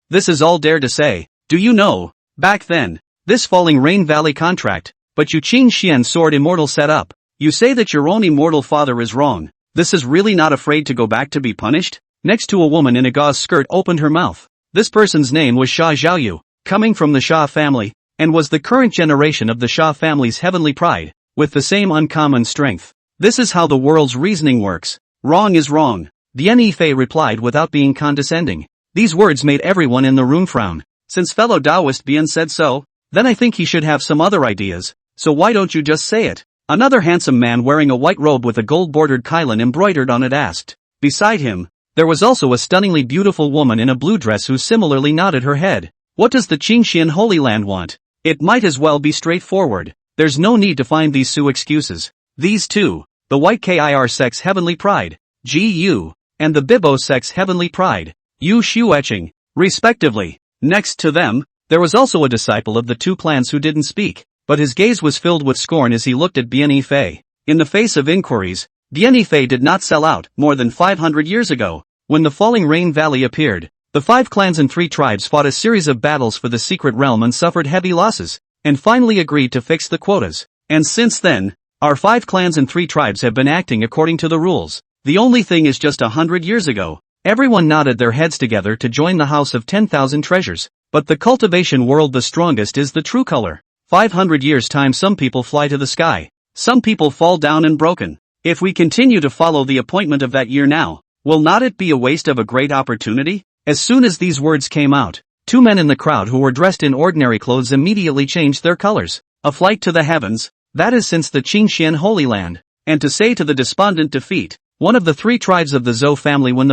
This is all dare to say. Do you know, back then, this Falling Rain Valley contract, but you Qingxian Sword Immortal set up. You say that your own immortal father is wrong. This is really not afraid to go back to be punished? Next to a woman in a gauze skirt opened her mouth. This person's name was Sha Zhaoyu, coming from the Sha family, and was the current generation of the Sha family's heavenly pride, with the same uncommon strength. This is how the world's reasoning works. Wrong is wrong. Dian Yifei replied without being condescending. These words made everyone in the room frown. Since fellow Taoist Bien said so, then I think he should have some other ideas, so why don't you just say it? Another handsome man wearing a white robe with a gold-bordered kailan embroidered on it asked. Beside him, there was also a stunningly beautiful woman in a blue dress who similarly nodded her head. What does the Qingxian Holy Land want? It might as well be straightforward. There's no need to find these Sioux excuses. These two, the White Kir sect's heavenly pride, Gu, and the Bibo sect's heavenly pride, Yu Shueching, respectively. Next to them, there was also a disciple of the 2 clans who didn't speak, but his gaze was filled with scorn as he looked at Dian Yifei. In the face of inquiries, Dian Yifei did not sell out. More than 500 years ago, when the Falling Rain Valley appeared, the 5 clans and 3 tribes fought a series of battles for the secret realm and suffered heavy losses, and finally agreed to fix the quotas. And since then, our 5 clans and 3 tribes have been acting according to the rules. The only thing is just 100 years ago, everyone nodded their heads together to join the house of 10,000 treasures. But the cultivation world, the strongest is the true color. 500 years time, some people fly to the sky. Some people fall down and broken. If we continue to follow the appointment of that year now, will not it be a waste of a great opportunity? As soon as these words came out, Two men in the crowd who were dressed in ordinary clothes immediately changed their colors. A flight to the heavens, that is since the Qingxian Holy Land. And to say to the despondent defeat, one of the three tribes of the Zhou family when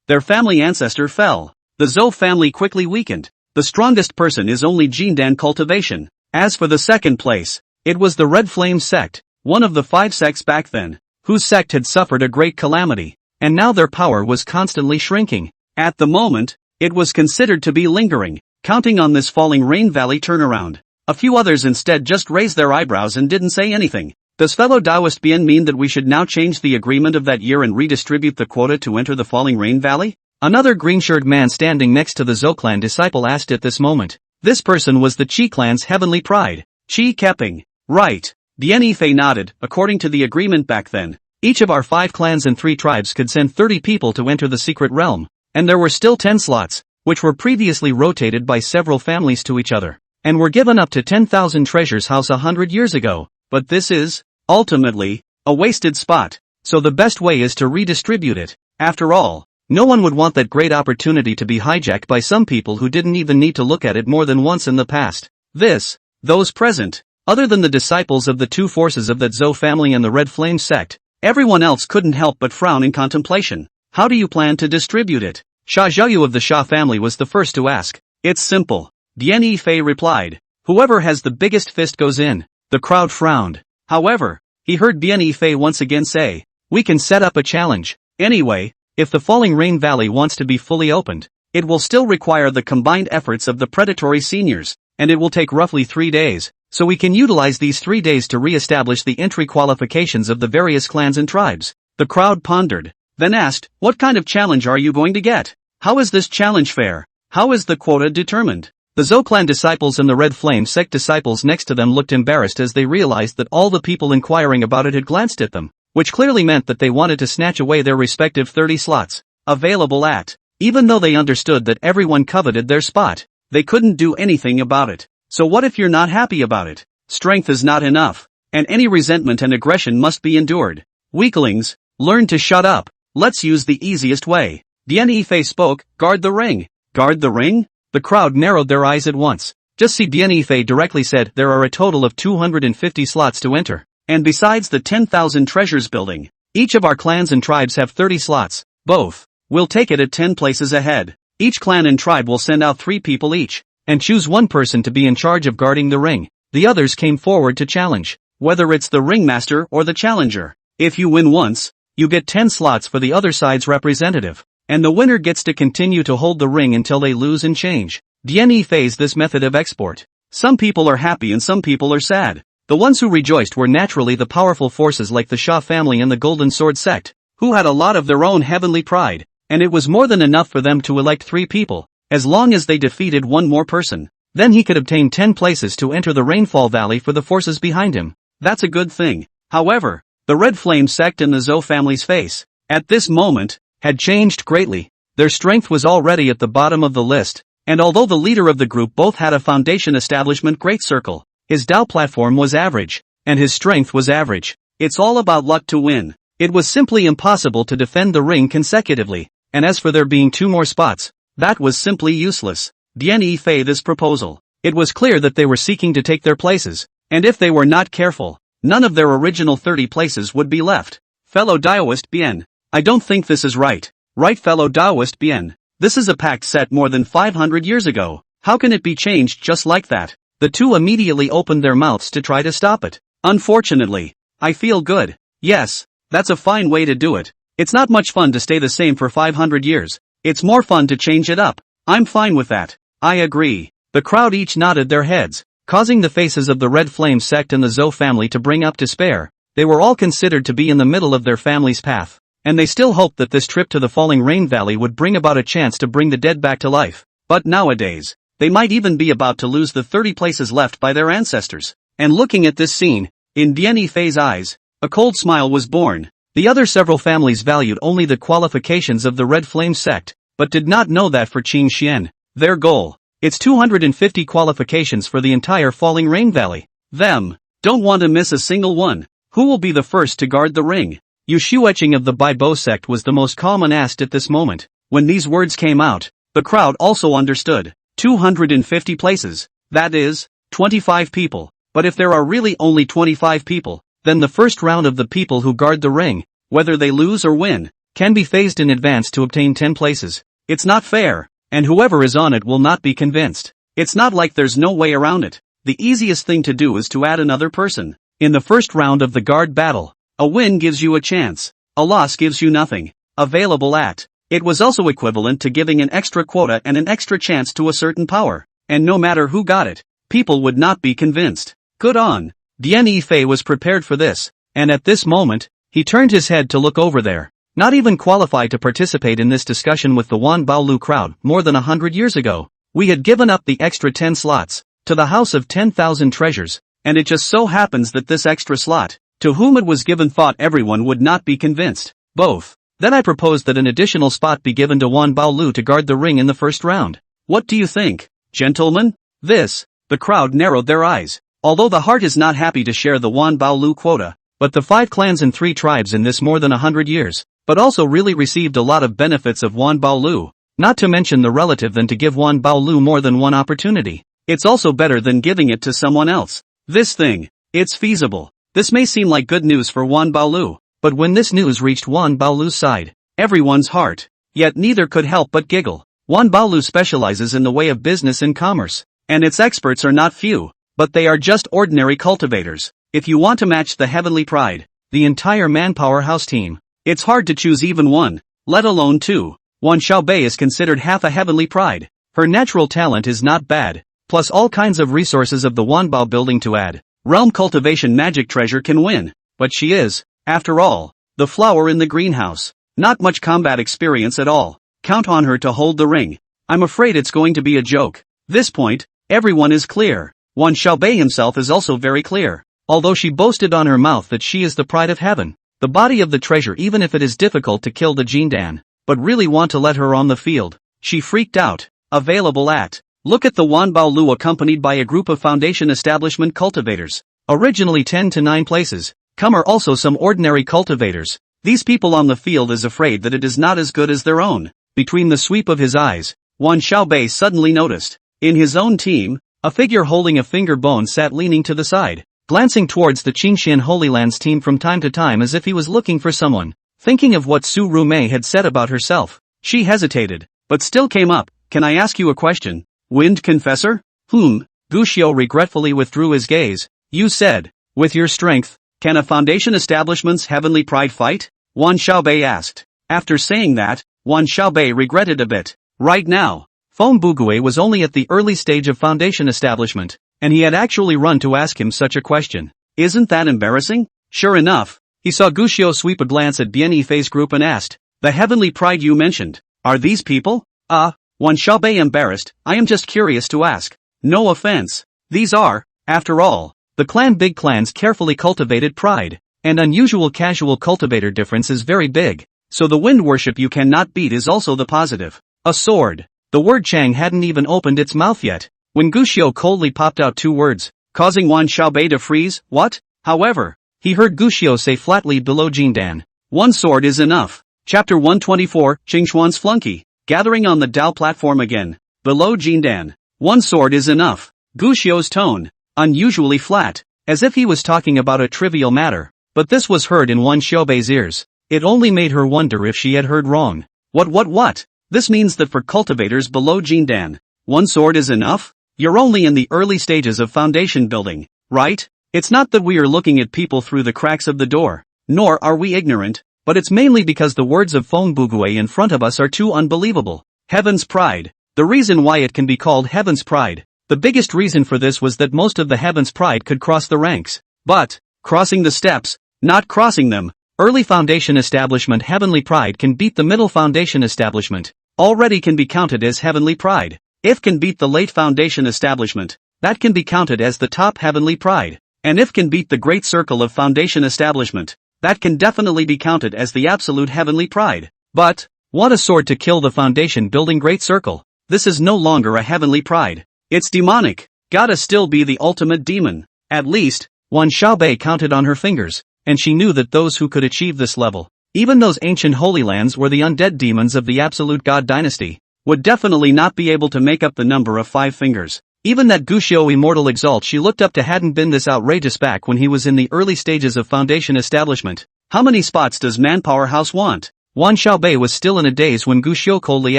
their family ancestor fell. The Zhou family quickly weakened. The strongest person is only Jindan cultivation. As for the second place, it was the Red Flame sect, one of the 5 sects back then, whose sect had suffered a great calamity, and now their power was constantly shrinking. At the moment, it was considered to be lingering, counting on this falling rain valley turnaround. A few others instead just raised their eyebrows and didn't say anything. Does fellow Taoist Bien mean that we should now change the agreement of that year and redistribute the quota to enter the falling rain valley? Another green-shirted man standing next to the Zhou clan disciple asked at this moment. This person was the Qi clan's heavenly pride, Qi Keping. Right. Dian Yifei nodded. According to the agreement back then, each of our 5 clans and 3 tribes could send 30 people to enter the secret realm, and there were still 10 slots, which were previously rotated by several families to each other, and were given up to 10,000 treasures house 100 years ago. But this is, ultimately, a wasted spot, so the best way is to redistribute it. After all, no one would want that great opportunity to be hijacked by some people who didn't even need to look at it more than once in the past. Those present, other than the disciples of the 2 forces of that Zhou family and the Red Flame sect, everyone else couldn't help but frown in contemplation. How do you plan to distribute it? Sha Zhaoyu of the Sha family was the first to ask. It's simple. Dian Yifei replied. Whoever has the biggest fist goes in. The crowd frowned. However, he heard Dian Yifei once again say, we can set up a challenge. Anyway, if the falling rain valley wants to be fully opened, it will still require the combined efforts of the predatory seniors, and it will take roughly 3 days, so we can utilize these 3 days to re-establish the entry qualifications of the various clans and tribes. The crowd pondered, then asked, what kind of challenge are you going to get? How is this challenge fair? How is the quota determined? The Zhou clan disciples and the Red Flame sect disciples next to them looked embarrassed as they realized that all the people inquiring about it had glanced at them, which clearly meant that they wanted to snatch away their respective 30 slots available at. Even though they understood that everyone coveted their spot, they couldn't do anything about it. So what if you're not happy about it? Strength is not enough, and any resentment and aggression must be endured. Weaklings, learn to shut up. Let's use the easiest way. Dian Yifei spoke. Guard the ring. Guard the ring? The crowd narrowed their eyes at once. Just see, Dian Yifei directly said, there are a total of 250 slots to enter. And besides the 10,000 treasures building, each of our clans and tribes have 30 slots. Both. We'll take it at 10 places ahead. Each clan and tribe will send out 3 people each, and choose one person to be in charge of guarding the ring. The others came forward to challenge, whether it's the ringmaster or the challenger. If you win once, you get 10 slots for the other side's representative, and the winner gets to continue to hold the ring until they lose and change. Dian Yifei's this method of export. Some people are happy and some people are sad. The ones who rejoiced were naturally the powerful forces like the Sha family and the Golden Sword sect, who had a lot of their own heavenly pride, and it was more than enough for them to elect 3 people, as long as they defeated one more person. Then he could obtain 10 places to enter the Rainfall Valley for the forces behind him. That's a good thing. However, the Red Flame sect and the Zhou family's face, at this moment, had changed greatly. Their strength was already at the bottom of the list, and although the leader of the group both had a foundation establishment great circle, his Dao platform was average, and his strength was average. It's all about luck to win. It was simply impossible to defend the ring consecutively, and as for there being 2 more spots, that was simply useless. Dian Yifei this proposal. It was clear that they were seeking to take their places, and if they were not careful, none of their original 30 places would be left. Fellow Daoist Bien, I don't think this is right. Right, fellow Daoist Bien. This is a pact set more than 500 years ago. How can it be changed just like that? The 2 immediately opened their mouths to try to stop it. Unfortunately, I feel good. Yes, that's a fine way to do it. It's not much fun to stay the same for 500 years. It's more fun to change it up. I'm fine with that. I agree. The crowd each nodded their heads, causing the faces of the Red Flame sect and the Zhou family to bring up despair. They were all considered to be in the middle of their family's path, and they still hoped that this trip to the Falling Rain Valley would bring about a chance to bring the dead back to life. But nowadays, they might even be about to lose the 30 places left by their ancestors. And looking at this scene, in Dian Yifei's eyes, a cold smile was born. The other several families valued only the qualifications of the Red Flame sect, but did not know that for Qing Xian, their goal, it's 250 qualifications for the entire Falling Rain Valley. Them, don't want to miss a single one. Who will be the first to guard the ring? Yu Shueching of the Baibo sect was the most calm and asked at this moment. When these words came out, the crowd also understood. 250 places. That is, 25 people. But if there are really only 25 people, then the first round of the people who guard the ring, whether they lose or win, can be phased in advance to obtain 10 places. It's not fair, and whoever is on it will not be convinced. It's not like there's no way around it. The easiest thing to do is to add another person. In the first round of the guard battle, a win gives you a chance, a loss gives you nothing. Available at. It was also equivalent to giving an extra quota and an extra chance to a certain power, and no matter who got it, people would not be convinced. Good on. Dian Yifei was prepared for this, and at this moment, he turned his head to look over there. Not even qualified to participate in this discussion with the Wan Baolu crowd more than 100 years ago. We had given up the extra 10 slots, to the house of 10,000 treasures, and it just so happens that this extra slot, to whom it was given, thought everyone would not be convinced. Both. Then I proposed that an additional spot be given to Wan Baolu to guard the ring in the first round. What do you think, gentlemen? The crowd narrowed their eyes. Although the heart is not happy to share the Wan Baolu quota, but the 5 clans and 3 tribes in this more than 100 years, but also really received a lot of benefits of Wan Baolu, not to mention the relative than to give Wan Baolu more than one opportunity. It's also better than giving it to someone else. It's feasible. This may seem like good news for Wan Baolu, but when this news reached Wan Baolu's side, everyone's heart, yet neither could help but giggle. Wan Baolu specializes in the way of business and commerce, and its experts are not few, but they are just ordinary cultivators. If you want to match the Heavenly Pride, the entire Manpower House team, it's hard to choose even one, let alone two. Wan Xiaobei is considered half a Heavenly Pride. Her natural talent is not bad, plus all kinds of resources of the Wanbao building to add. Realm cultivation magic treasure can win, but she is, after all, the flower in the greenhouse. Not much combat experience at all. Count on her to hold the ring. I'm afraid it's going to be a joke. This point, everyone is clear. Wan Xiaobei himself is also very clear. Although she boasted on her mouth that she is the pride of heaven, the body of the treasure, even if it is difficult to kill the Jindan, but really want to let her on the field. She freaked out. Available at. Look at the Wan Baolu accompanied by a group of foundation establishment cultivators. Originally 10 to 9 places. Come are also some ordinary cultivators. These people on the field is afraid that it is not as good as their own. Between the sweep of his eyes, Wan Xiaobei suddenly noticed. In his own team, a figure holding a finger bone sat leaning to the side, glancing towards the Qingxian Holy Lands team from time to time as if he was looking for someone. Thinking of what Su Rumei had said about herself, she hesitated, but still came up. Can I ask you a question? Wind Confessor? Guxiu regretfully withdrew his gaze. You said, with your strength, can a foundation establishment's heavenly pride fight? Wan Xiaobei asked. After saying that, Wan Xiaobei regretted a bit. Right now, Feng Bugui was only at the early stage of foundation establishment, and he had actually run to ask him such a question. Isn't that embarrassing? Sure enough, he saw Guxiu sweep a glance at Bian Yifei's group and asked, the heavenly pride you mentioned, are these people? Wan Xiaobei embarrassed, I am just curious to ask. No offense. These are, after all, the big clan's carefully cultivated pride, and unusual casual cultivator difference is very big, so the wind worship you cannot beat is also the positive. A sword. The word Chang hadn't even opened its mouth yet, when Guxiu coldly popped out 2 words, causing Wan Xiaobei to freeze. What? However, he heard Guxiu say flatly below Jindan. One sword is enough. Chapter 124, Qingxuan's Flunky. Gathering on the Dao platform again. Below Jindan. One sword is enough. Guxiu's tone, unusually flat, as if he was talking about a trivial matter, but this was heard in Wan Xiaobei's ears. It only made her wonder if she had heard wrong. What? This means that for cultivators below Jindan, one sword is enough? You're only in the early stages of foundation building, right? It's not that we are looking at people through the cracks of the door, nor are we ignorant, but it's mainly because the words of Feng Bugui in front of us are too unbelievable. Heaven's pride. The reason why it can be called Heaven's pride, the biggest reason for this was that most of the Heaven's pride could cross the ranks. But, crossing the steps, not crossing them, early foundation establishment Heavenly pride can beat the middle foundation establishment, already can be counted as Heavenly pride. If can beat the late foundation establishment, that can be counted as the top Heavenly pride. And if can beat the great circle of foundation establishment, that can definitely be counted as the absolute Heavenly pride. But, want a sword to kill the foundation building great circle? This is no longer a Heavenly pride. It's demonic. Gotta still be the ultimate demon. At least, Wan Xiaobei counted on her fingers, and she knew that those who could achieve this level, even those ancient holy lands, were the undead demons of the absolute god dynasty. would definitely not be able to make up the number of 5 fingers. Even that Gushio immortal exalt she looked up to hadn't been this outrageous back when he was in the early stages of foundation establishment. How many spots does Manpower House want? Wan Xiaobei was still in a daze when Gushio coldly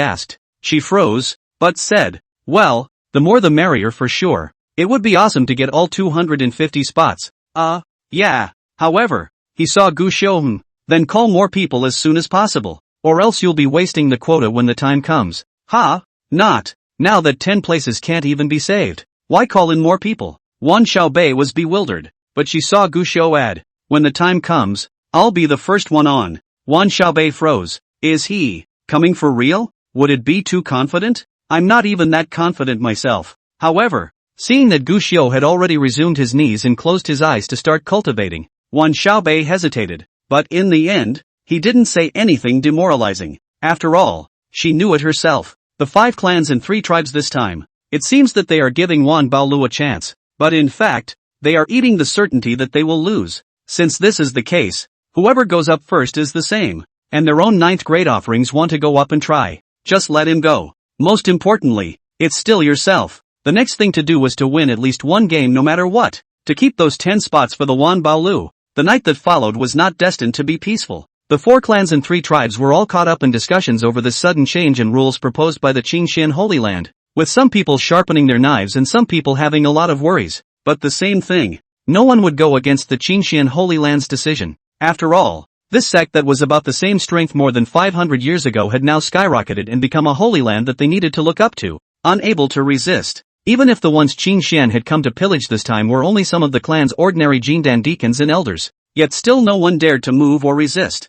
asked. She froze, but said, well, the more the merrier for sure. It would be awesome to get all 250 spots. Yeah. However, he saw Gushio. Then call more people as soon as possible, or else you'll be wasting the quota when the time comes. Not. Now that 10 places can't even be saved. Why call in more people? Wan Xiaobei was bewildered, but she saw Gushio add, when the time comes, I'll be the first one on. Wan Xiaobei froze. Is he coming for real? Would it be too confident? I'm not even that confident myself. However, seeing that Gushio had already resumed his knees and closed his eyes to start cultivating, Wan Xiaobei hesitated. But in the end, he didn't say anything demoralizing. After all, she knew it herself. The 5 clans and 3 tribes this time. It seems that they are giving Wan Baolu a chance, but in fact, they are eating the certainty that they will lose. Since this is the case, whoever goes up first is the same, and their own 9th grade offerings want to go up and try. Just let him go. Most importantly, it's still yourself. The next thing to do was to win at least one game no matter what, to keep those 10 spots for the Wan Baolu. The night that followed was not destined to be peaceful. The 4 clans and 3 tribes were all caught up in discussions over the sudden change in rules proposed by the Qingxian Holy Land, with some people sharpening their knives and some people having a lot of worries. But the same thing. No one would go against the Qingxian Holy Land's decision. After all, this sect that was about the same strength more than 500 years ago had now skyrocketed and become a holy land that they needed to look up to, unable to resist. Even if the ones Qingxian had come to pillage this time were only some of the clan's ordinary Jindan deacons and elders, yet still no one dared to move or resist.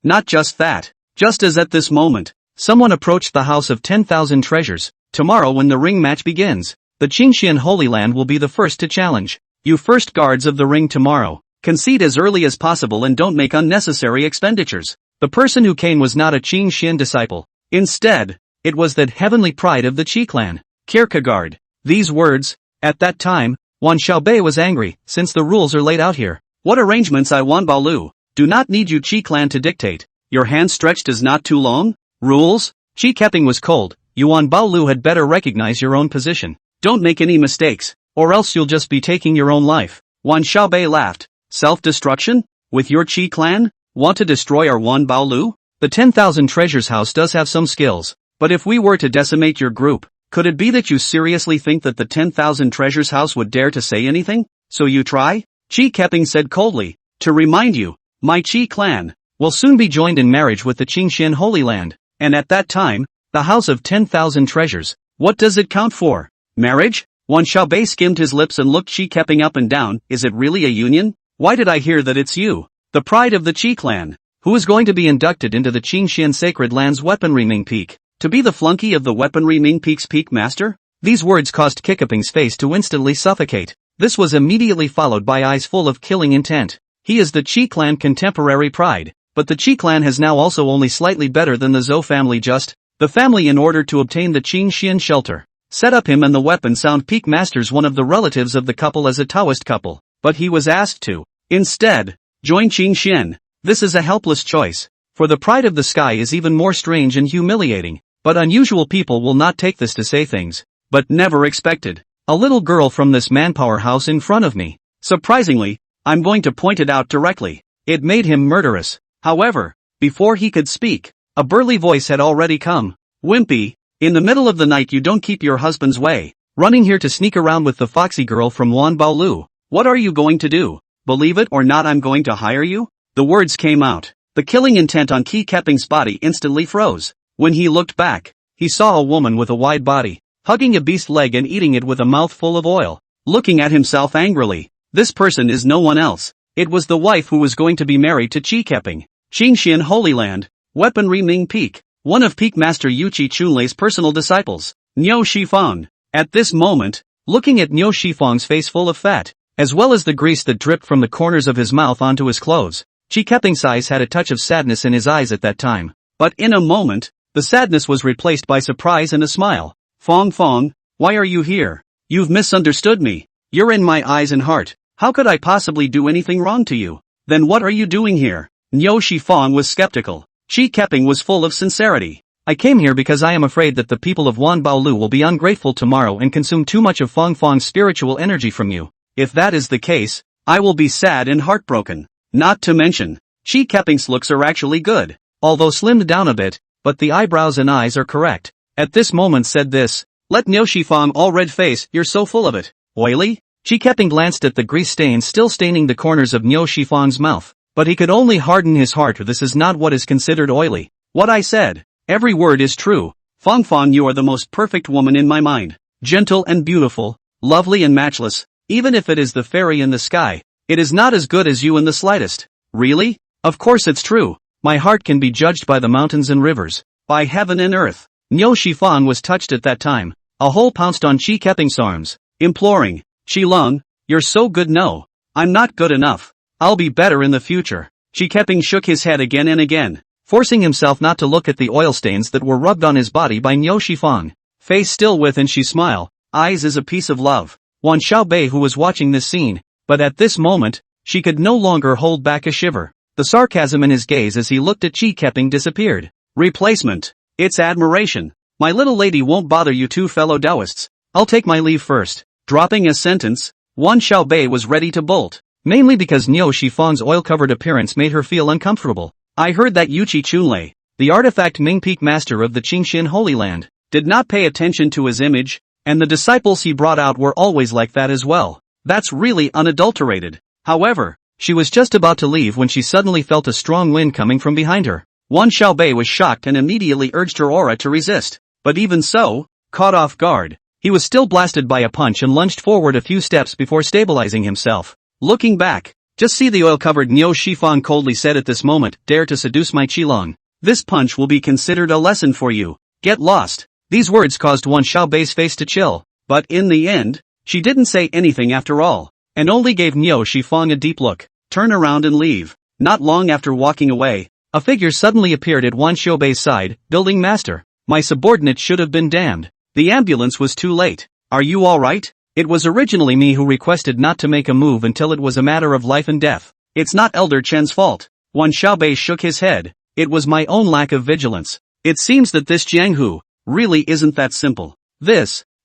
Not just that. Just as at this moment, someone approached the House of 10,000 Treasures. Tomorrow when the ring match begins, the Qingxian Holy Land will be the first to challenge. You first guards of the ring tomorrow. Concede as early as possible and don't make unnecessary expenditures. The person who came was not a Qingxian disciple. Instead, it was that heavenly pride of the Qi clan, Kierkegaard. These words, at that time, Wan Xiaobei was angry, since the rules are laid out here. What arrangements I Wan Baolu, do not need you Qi clan to dictate. Your hand stretched is not too long? Rules? Qi Keping was cold. Yuan Baolu had better recognize your own position. Don't make any mistakes, or else you'll just be taking your own life. Wan Xiaobei laughed. Self-destruction? With your Qi clan? Want to destroy our Wan Baolu? The 10,000 Treasures house does have some skills, but if we were to decimate your group, could it be that you seriously think that the 10,000 Treasures house would dare to say anything? So you try? Qi Keping said coldly. To remind you, my Qi clan will soon be joined in marriage with the Qingxian Holy Land, and at that time, the House of 10,000 Treasures. What does it count for? Marriage? Wan Xiaobei skimmed his lips and looked Qi Keping up and down. Is it really a union? Why did I hear that it's you, the pride of the Qi clan, who is going to be inducted into the Qingxian Sacred Land's Weaponry Ming Peak, to be the flunky of the Weaponry Ming Peak's Peak Master? These words caused Kikaping's face to instantly suffocate. This was immediately followed by eyes full of killing intent. He is the Qi clan contemporary pride, but the Qi clan has now also only slightly better than the Zhou family just. The family in order to obtain the Qingxian shelter, set up him and the weapon sound peak masters one of the relatives of the couple as a Taoist couple, but he was asked to, instead, join Qingxian. This is a helpless choice, for the pride of the sky is even more strange and humiliating, but unusual people will not take this to say things, but never expected. A little girl from this manpower house in front of me. Surprisingly, I'm going to point it out directly. It made him murderous. However, before he could speak, a burly voice had already come. Wimpy, in the middle of the night you don't keep your husband's way, running here to sneak around with the foxy girl from Wan Baolu. What are you going to do? Believe it or not, I'm going to hire you? The words came out. The killing intent on Qi Keping's body instantly froze. When he looked back, he saw a woman with a wide body, hugging a beast leg and eating it with a mouth full of oil, looking at himself angrily. This person is no one else. It was the wife who was going to be married to Qi Keping. Qingxian Holy Land, Weaponry Ming Peak, one of Peak Master Yuqi Chunlei's personal disciples, Niu Shifang. At this moment, looking at Niu Shifang's face full of fat, as well as the grease that dripped from the corners of his mouth onto his clothes, Qi Keping's eyes had a touch of sadness in his eyes at that time. But in a moment, the sadness was replaced by surprise and a smile. Fong, why are you here? You've misunderstood me. You're in my eyes and heart. How could I possibly do anything wrong to you? Then what are you doing here? Niu Shifang was skeptical. Qi Keping was full of sincerity. I came here because I am afraid that the people of Wanbaolu will be ungrateful tomorrow and consume too much of Fong Fong's spiritual energy from you. If that is the case, I will be sad and heartbroken. Not to mention, Chi Keping's looks are actually good, although slimmed down a bit, but the eyebrows and eyes are correct. At this moment said this, let Niu Shifang all red face, you're so full of it. Oily? Chi Keping glanced at the grease stains still staining the corners of Niu Shifang's mouth, but he could only harden his heart. This is not what is considered oily. What I said. Every word is true. Fong Fong, you are the most perfect woman in my mind. Gentle and beautiful, lovely and matchless, even if it is the fairy in the sky, it is not as good as you in the slightest. Really? Of course it's true. My heart can be judged by the mountains and rivers, by heaven and earth. Niu Shifang was touched at that time. A hole pounced on Chi Keping's arms, imploring, Chi Lung, you're so good. No, I'm not good enough. I'll be better in the future. Chi Keping shook his head again and again, forcing himself not to look at the oil stains that were rubbed on his body by Niu Shifang. Face still within she smile, eyes is a piece of love. Wan Xiaobei who was watching this scene, but at this moment, she could no longer hold back a shiver. The sarcasm in his gaze as he looked at Chi Keping disappeared. Replacement. It's admiration. My little lady won't bother you two fellow Taoists. I'll take my leave first. Dropping a sentence, Wan Xiaobei was ready to bolt, mainly because Niu Shifang's oil-covered appearance made her feel uncomfortable. I heard that Yuqi Chunlei, the artifact Ming Peak master of the Qingxian Holy Land, did not pay attention to his image, and the disciples he brought out were always like that as well. That's really unadulterated. However, she was just about to leave when she suddenly felt a strong wind coming from behind her. Wan Xiaobei was shocked and immediately urged her aura to resist. But even so, caught off guard, he was still blasted by a punch and lunged forward a few steps before stabilizing himself. Looking back, just see the oil-covered Niu Shifang coldly said at this moment, dare to seduce my Qilong. This punch will be considered a lesson for you. Get lost. These words caused Wan Xiaobei's face to chill, but in the end, she didn't say anything after all, and only gave Niu Shifang a deep look. Turn around and leave. Not long after walking away, a figure suddenly appeared at Wan Xiaobei's side, building master. My subordinate should have been damned. The ambulance was too late. Are you alright? It was originally me who requested not to make a move until it was a matter of life and death. It's not Elder Chen's fault. Wan Xiaobei shook his head. It was my own lack of vigilance. It seems that this Jianghu really isn't that simple.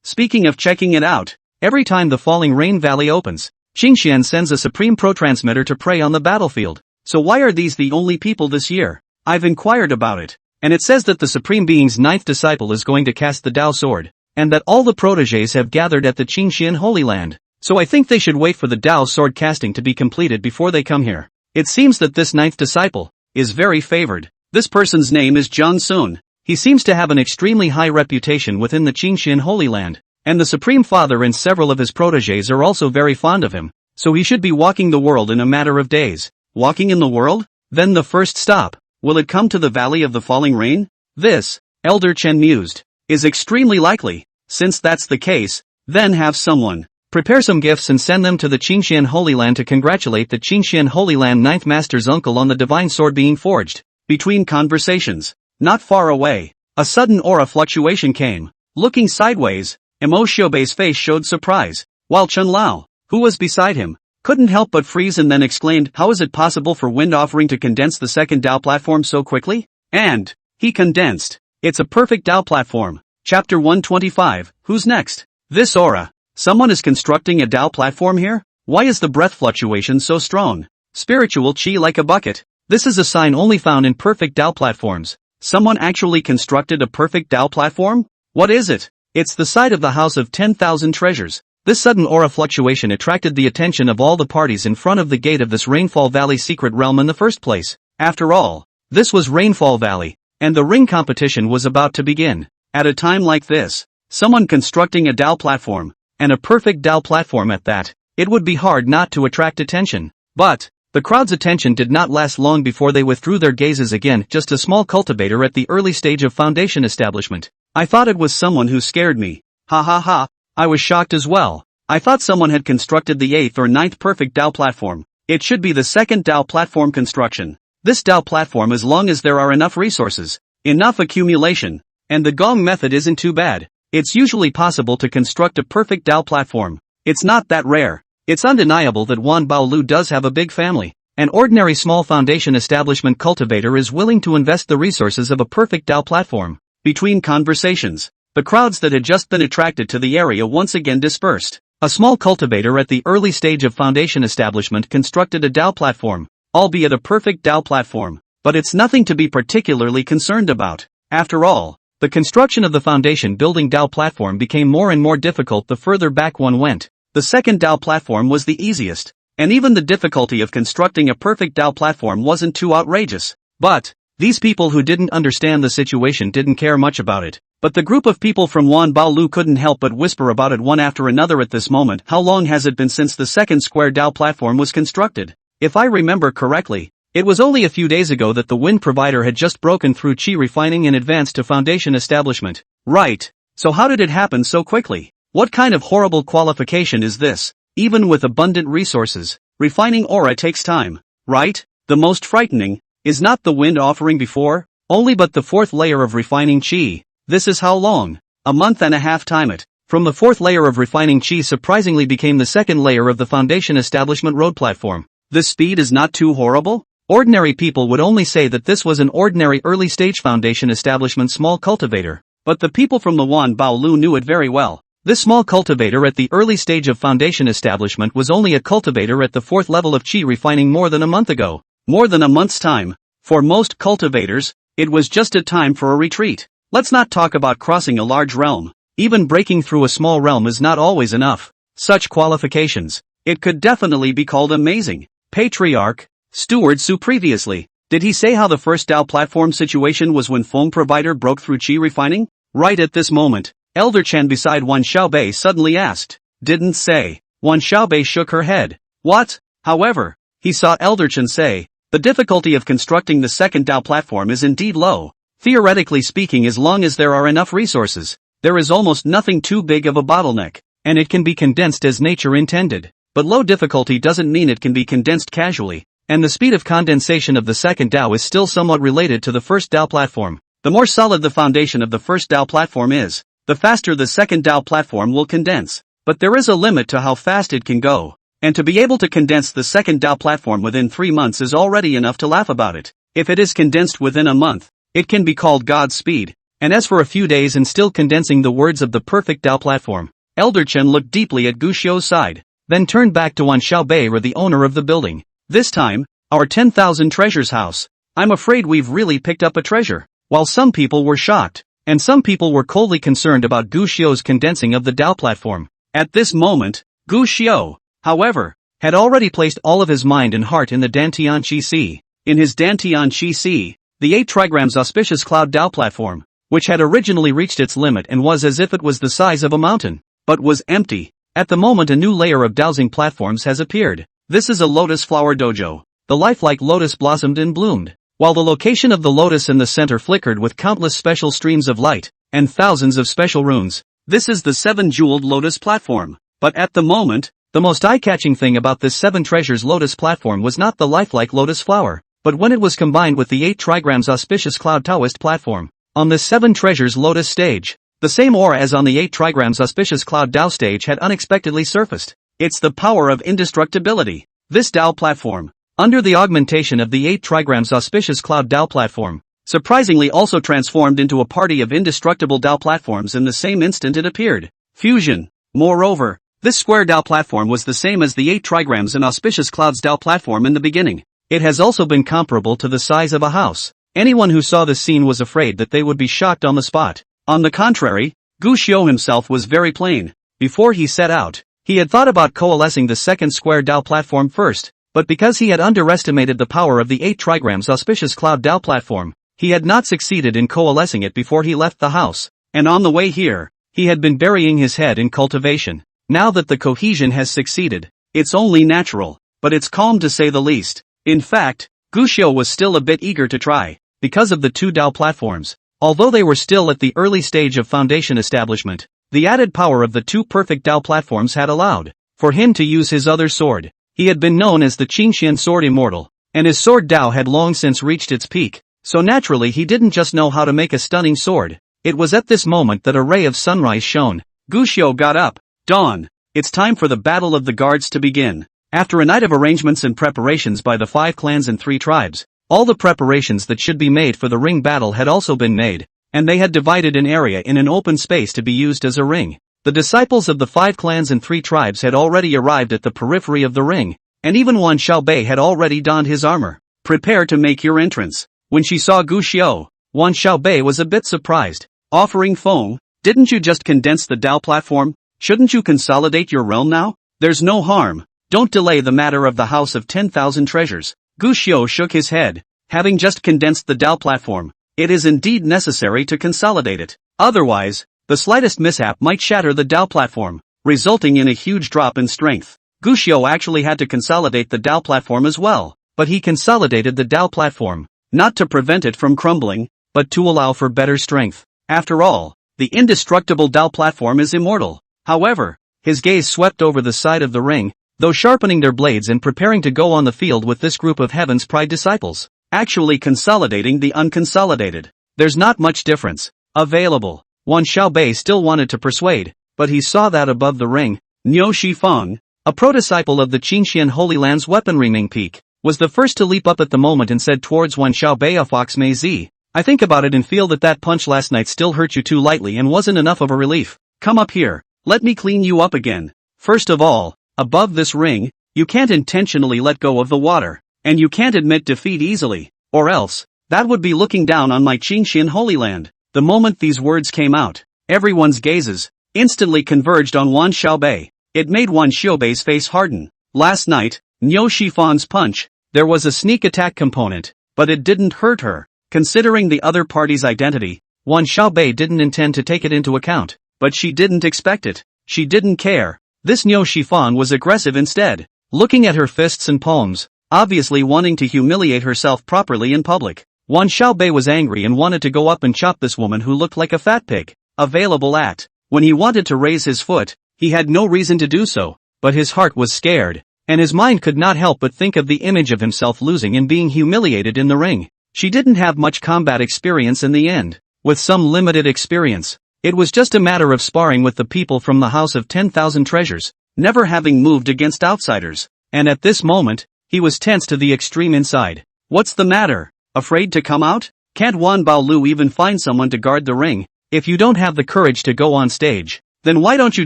Speaking of checking it out, every time the Falling Rain Valley opens, Qingxian sends a Supreme Pro-Transmitter to prey on the battlefield. So why are these the only people this year? I've inquired about it, and it says that the Supreme Being's 9th disciple is going to cast the Tao Sword, and that all the protégés have gathered at the Qingxian Holy Land. So I think they should wait for the Tao Sword casting to be completed before they come here. It seems that this 9th disciple is very favored. This person's name is Zhang Sun. He seems to have an extremely high reputation within the Qingxian Holy Land, and the Supreme Father and several of his protégés are also very fond of him, so he should be walking the world in a matter of days. Walking in the world? Then the first stop, will it come to the Valley of the Falling Rain? This, Elder Chen mused, is extremely likely. Since that's the case, then have someone prepare some gifts and send them to the Qingxian Holy Land to congratulate the Qingxian Holy Land 9th Master's uncle on the divine sword being forged. Between conversations, not far away, a sudden aura fluctuation came. Looking sideways, Mo Xiaobei's face showed surprise, while Chen Lao, who was beside him, couldn't help but freeze and then exclaimed, how is it possible for Wind Offering to condense the second Dao platform so quickly? And he condensed. It's a perfect Dao platform. Chapter 125, who's next? This aura. Someone is constructing a Dao platform here? Why is the breath fluctuation so strong? Spiritual chi like a bucket. This is a sign only found in perfect Dao platforms. Someone actually constructed a perfect Dao platform? What is it? It's the site of the House of 10,000 Treasures. This sudden aura fluctuation attracted the attention of all the parties in front of the gate of this Rainfall Valley secret realm in the first place. After all, this was Rainfall Valley, and the ring competition was about to begin. At a time like this, someone constructing a Dao platform, and a perfect Dao platform at that, it would be hard not to attract attention. But the crowd's attention did not last long before they withdrew their gazes again. Just a small cultivator at the early stage of foundation establishment. I thought it was someone who scared me. Ha ha ha. I was shocked as well. I thought someone had constructed the 8th or 9th perfect Dao platform. It should be the second Dao platform construction. This Dao platform, as long as there are enough resources, enough accumulation, and the Gong method isn't too bad, it's usually possible to construct a perfect Dao platform. It's not that rare. It's undeniable that Wan Baolu does have a big family. An ordinary small foundation establishment cultivator is willing to invest the resources of a perfect Dao platform. Between conversations, the crowds that had just been attracted to the area once again dispersed. A small cultivator at the early stage of foundation establishment constructed a Dao platform, albeit a perfect Dao platform, but it's nothing to be particularly concerned about. After all, the construction of the foundation building Dao platform became more and more difficult the further back one went. The second Dao platform was the easiest, and even the difficulty of constructing a perfect Dao platform wasn't too outrageous. But these people who didn't understand the situation didn't care much about it. But the group of people from Wan Baolu couldn't help but whisper about it one after another at this moment. How long has it been since the second square Dao platform was constructed? If I remember correctly, it was only a few days ago that the wind provider had just broken through chi refining and advanced to foundation establishment. Right. So how did it happen so quickly? What kind of horrible qualification is this? Even with abundant resources, refining aura takes time, right? The most frightening is not the wind offering before, only but the fourth layer of refining chi. This is how long? A month and a half time it. From the fourth layer of refining chi surprisingly became the second layer of the foundation establishment road platform. This speed is not too horrible? Ordinary people would only say that this was an ordinary early stage foundation establishment small cultivator. But the people from the Wan Baolu knew it very well. This small cultivator at the early stage of foundation establishment was only a cultivator at the fourth level of chi refining more than a month ago. More than a month's time. For most cultivators, it was just a time for a retreat. Let's not talk about crossing a large realm. Even breaking through a small realm is not always enough. Such qualifications, it could definitely be called amazing. Patriarch, Steward Su previously, did he say how the first Dao platform situation was when Feng provider broke through chi refining? Right at this moment, Elder Chen beside Wan Xiaobei suddenly asked. Didn't say. Wan Xiaobei shook her head. What? However, he saw Elder Chen say, the difficulty of constructing the second Dao platform is indeed low. Theoretically speaking, as long as there are enough resources, there is almost nothing too big of a bottleneck, and it can be condensed as nature intended. But low difficulty doesn't mean it can be condensed casually, and the speed of condensation of the second Dao is still somewhat related to the first Dao platform. The more solid the foundation of the first Dao platform is, the faster the second Dao platform will condense. But there is a limit to how fast it can go, and to be able to condense the second Dao platform within 3 months is already enough to laugh about it. If it is condensed within a month, it can be called God's speed. And as for a few days and still condensing the words of the perfect Dao platform, Elder Chen looked deeply at Gu Xiu's side, then turned back to Wan Xiaobei or the owner of the building. This time, our 10,000 treasures house. I'm afraid we've really picked up a treasure. While some people were shocked, and some people were coldly concerned about Gu Xiu's condensing of the Dao platform. At this moment, Gu Xiu, however, had already placed all of his mind and heart in the Dantian Qi Si. In his Dantian Qi Si, the 8 trigrams auspicious cloud Dao platform, which had originally reached its limit and was as if it was the size of a mountain, but was empty. At the moment a new layer of dowsing platforms has appeared. This is a lotus flower dojo. The lifelike lotus blossomed and bloomed, while the location of the lotus in the center flickered with countless special streams of light, and thousands of special runes. This is the 7-jeweled lotus platform. But at the moment, the most eye-catching thing about this 7 treasures lotus platform was not the lifelike lotus flower, but when it was combined with the 8 trigrams auspicious cloud Taoist platform. On this 7 treasures lotus stage, the same aura as on the 8 trigrams auspicious cloud Dao stage had unexpectedly surfaced. It's the power of indestructibility. This Dao platform, under the augmentation of the 8 trigrams auspicious cloud Dao platform, surprisingly also transformed into a party of indestructible Dao platforms in the same instant it appeared. Fusion. Moreover, this square Dao platform was the same as the 8 trigrams and auspicious clouds Dao platform in the beginning. It has also been comparable to the size of a house. Anyone who saw this scene was afraid that they would be shocked on the spot. On the contrary, Gu Xiu himself was very plain. Before he set out, he had thought about coalescing the second square Dao platform first, but because he had underestimated the power of the 8 trigrams auspicious cloud Dao platform, he had not succeeded in coalescing it before he left the house. And on the way here, he had been burying his head in cultivation. Now that the cohesion has succeeded, it's only natural, but it's calm to say the least. In fact, Gu Xiu was still a bit eager to try, because of the 2 Dao platforms. Although they were still at the early stage of foundation establishment, the added power of the 2 perfect Dao platforms had allowed for him to use his other sword. He had been known as the Qingxian Sword Immortal, and his sword Dao had long since reached its peak, so naturally he didn't just know how to make a stunning sword. It was at this moment that a ray of sunrise shone. Gu Xiu got up. Dawn. It's time for the Battle of the Guards to begin. After a night of arrangements and preparations by the 5 clans and 3 tribes, all the preparations that should be made for the ring battle had also been made. and they had divided an area in an open space to be used as a ring. The disciples of the 5 clans and 3 tribes had already arrived at the periphery of the ring, and even Wan Xiaobei had already donned his armor. Prepare to make your entrance. When she saw Gu Xiao, Wan Xiaobei was a bit surprised. Offering Feng, didn't you just condense the Dao platform? Shouldn't you consolidate your realm now? There's no harm. Don't delay the matter of the House of 10,000 Treasures. Gu Xiao shook his head. Having just condensed the Dao platform, it is indeed necessary to consolidate it. Otherwise, the slightest mishap might shatter the Dao platform, resulting in a huge drop in strength. Gu Xiao actually had to consolidate the Dao platform as well, but he consolidated the Dao platform, not to prevent it from crumbling, but to allow for better strength. After all, the indestructible Dao platform is immortal. However, his gaze swept over the side of the ring, though sharpening their blades and preparing to go on the field with this group of Heaven's Pride disciples. Actually consolidating the unconsolidated. There's not much difference available. Wan Xiaobei still wanted to persuade, but he saw that above the ring, Niu Shifeng, a pro-disciple of the Qinxian Holy Land's weaponry Ming Peak, was the first to leap up at the moment and said towards Wan Xiaobei, "Fox Mei Zi, I think about it and feel that punch last night still hurt you too lightly and wasn't enough of a relief. Come up here, let me clean you up again. First of all, above this ring, you can't intentionally let go of the water. And you can't admit defeat easily, or else, that would be looking down on my Qinxian Holy Land." The moment these words came out, everyone's gazes instantly converged on Wan Xiaobei. It made Wan Xiaobei's face harden. Last night, Niu Shifeng's punch, there was a sneak attack component, but it didn't hurt her. Considering the other party's identity, Wan Xiaobei didn't intend to take it into account, but she didn't expect it. She didn't care. This Niu Shifeng was aggressive instead, looking at her fists and palms, obviously wanting to humiliate herself properly in public. Wan Xiaobei was angry and wanted to go up and chop this woman who looked like a fat pig. Available at. When he wanted to raise his foot, he had no reason to do so, but his heart was scared, and his mind could not help but think of the image of himself losing and being humiliated in the ring. She didn't have much combat experience in the end. With some limited experience, it was just a matter of sparring with the people from the House of 10,000 Treasures, never having moved against outsiders, and at this moment, he was tense to the extreme inside. What's the matter? Afraid to come out? Can't Wan Baolu even find someone to guard the ring? If you don't have the courage to go on stage, then why don't you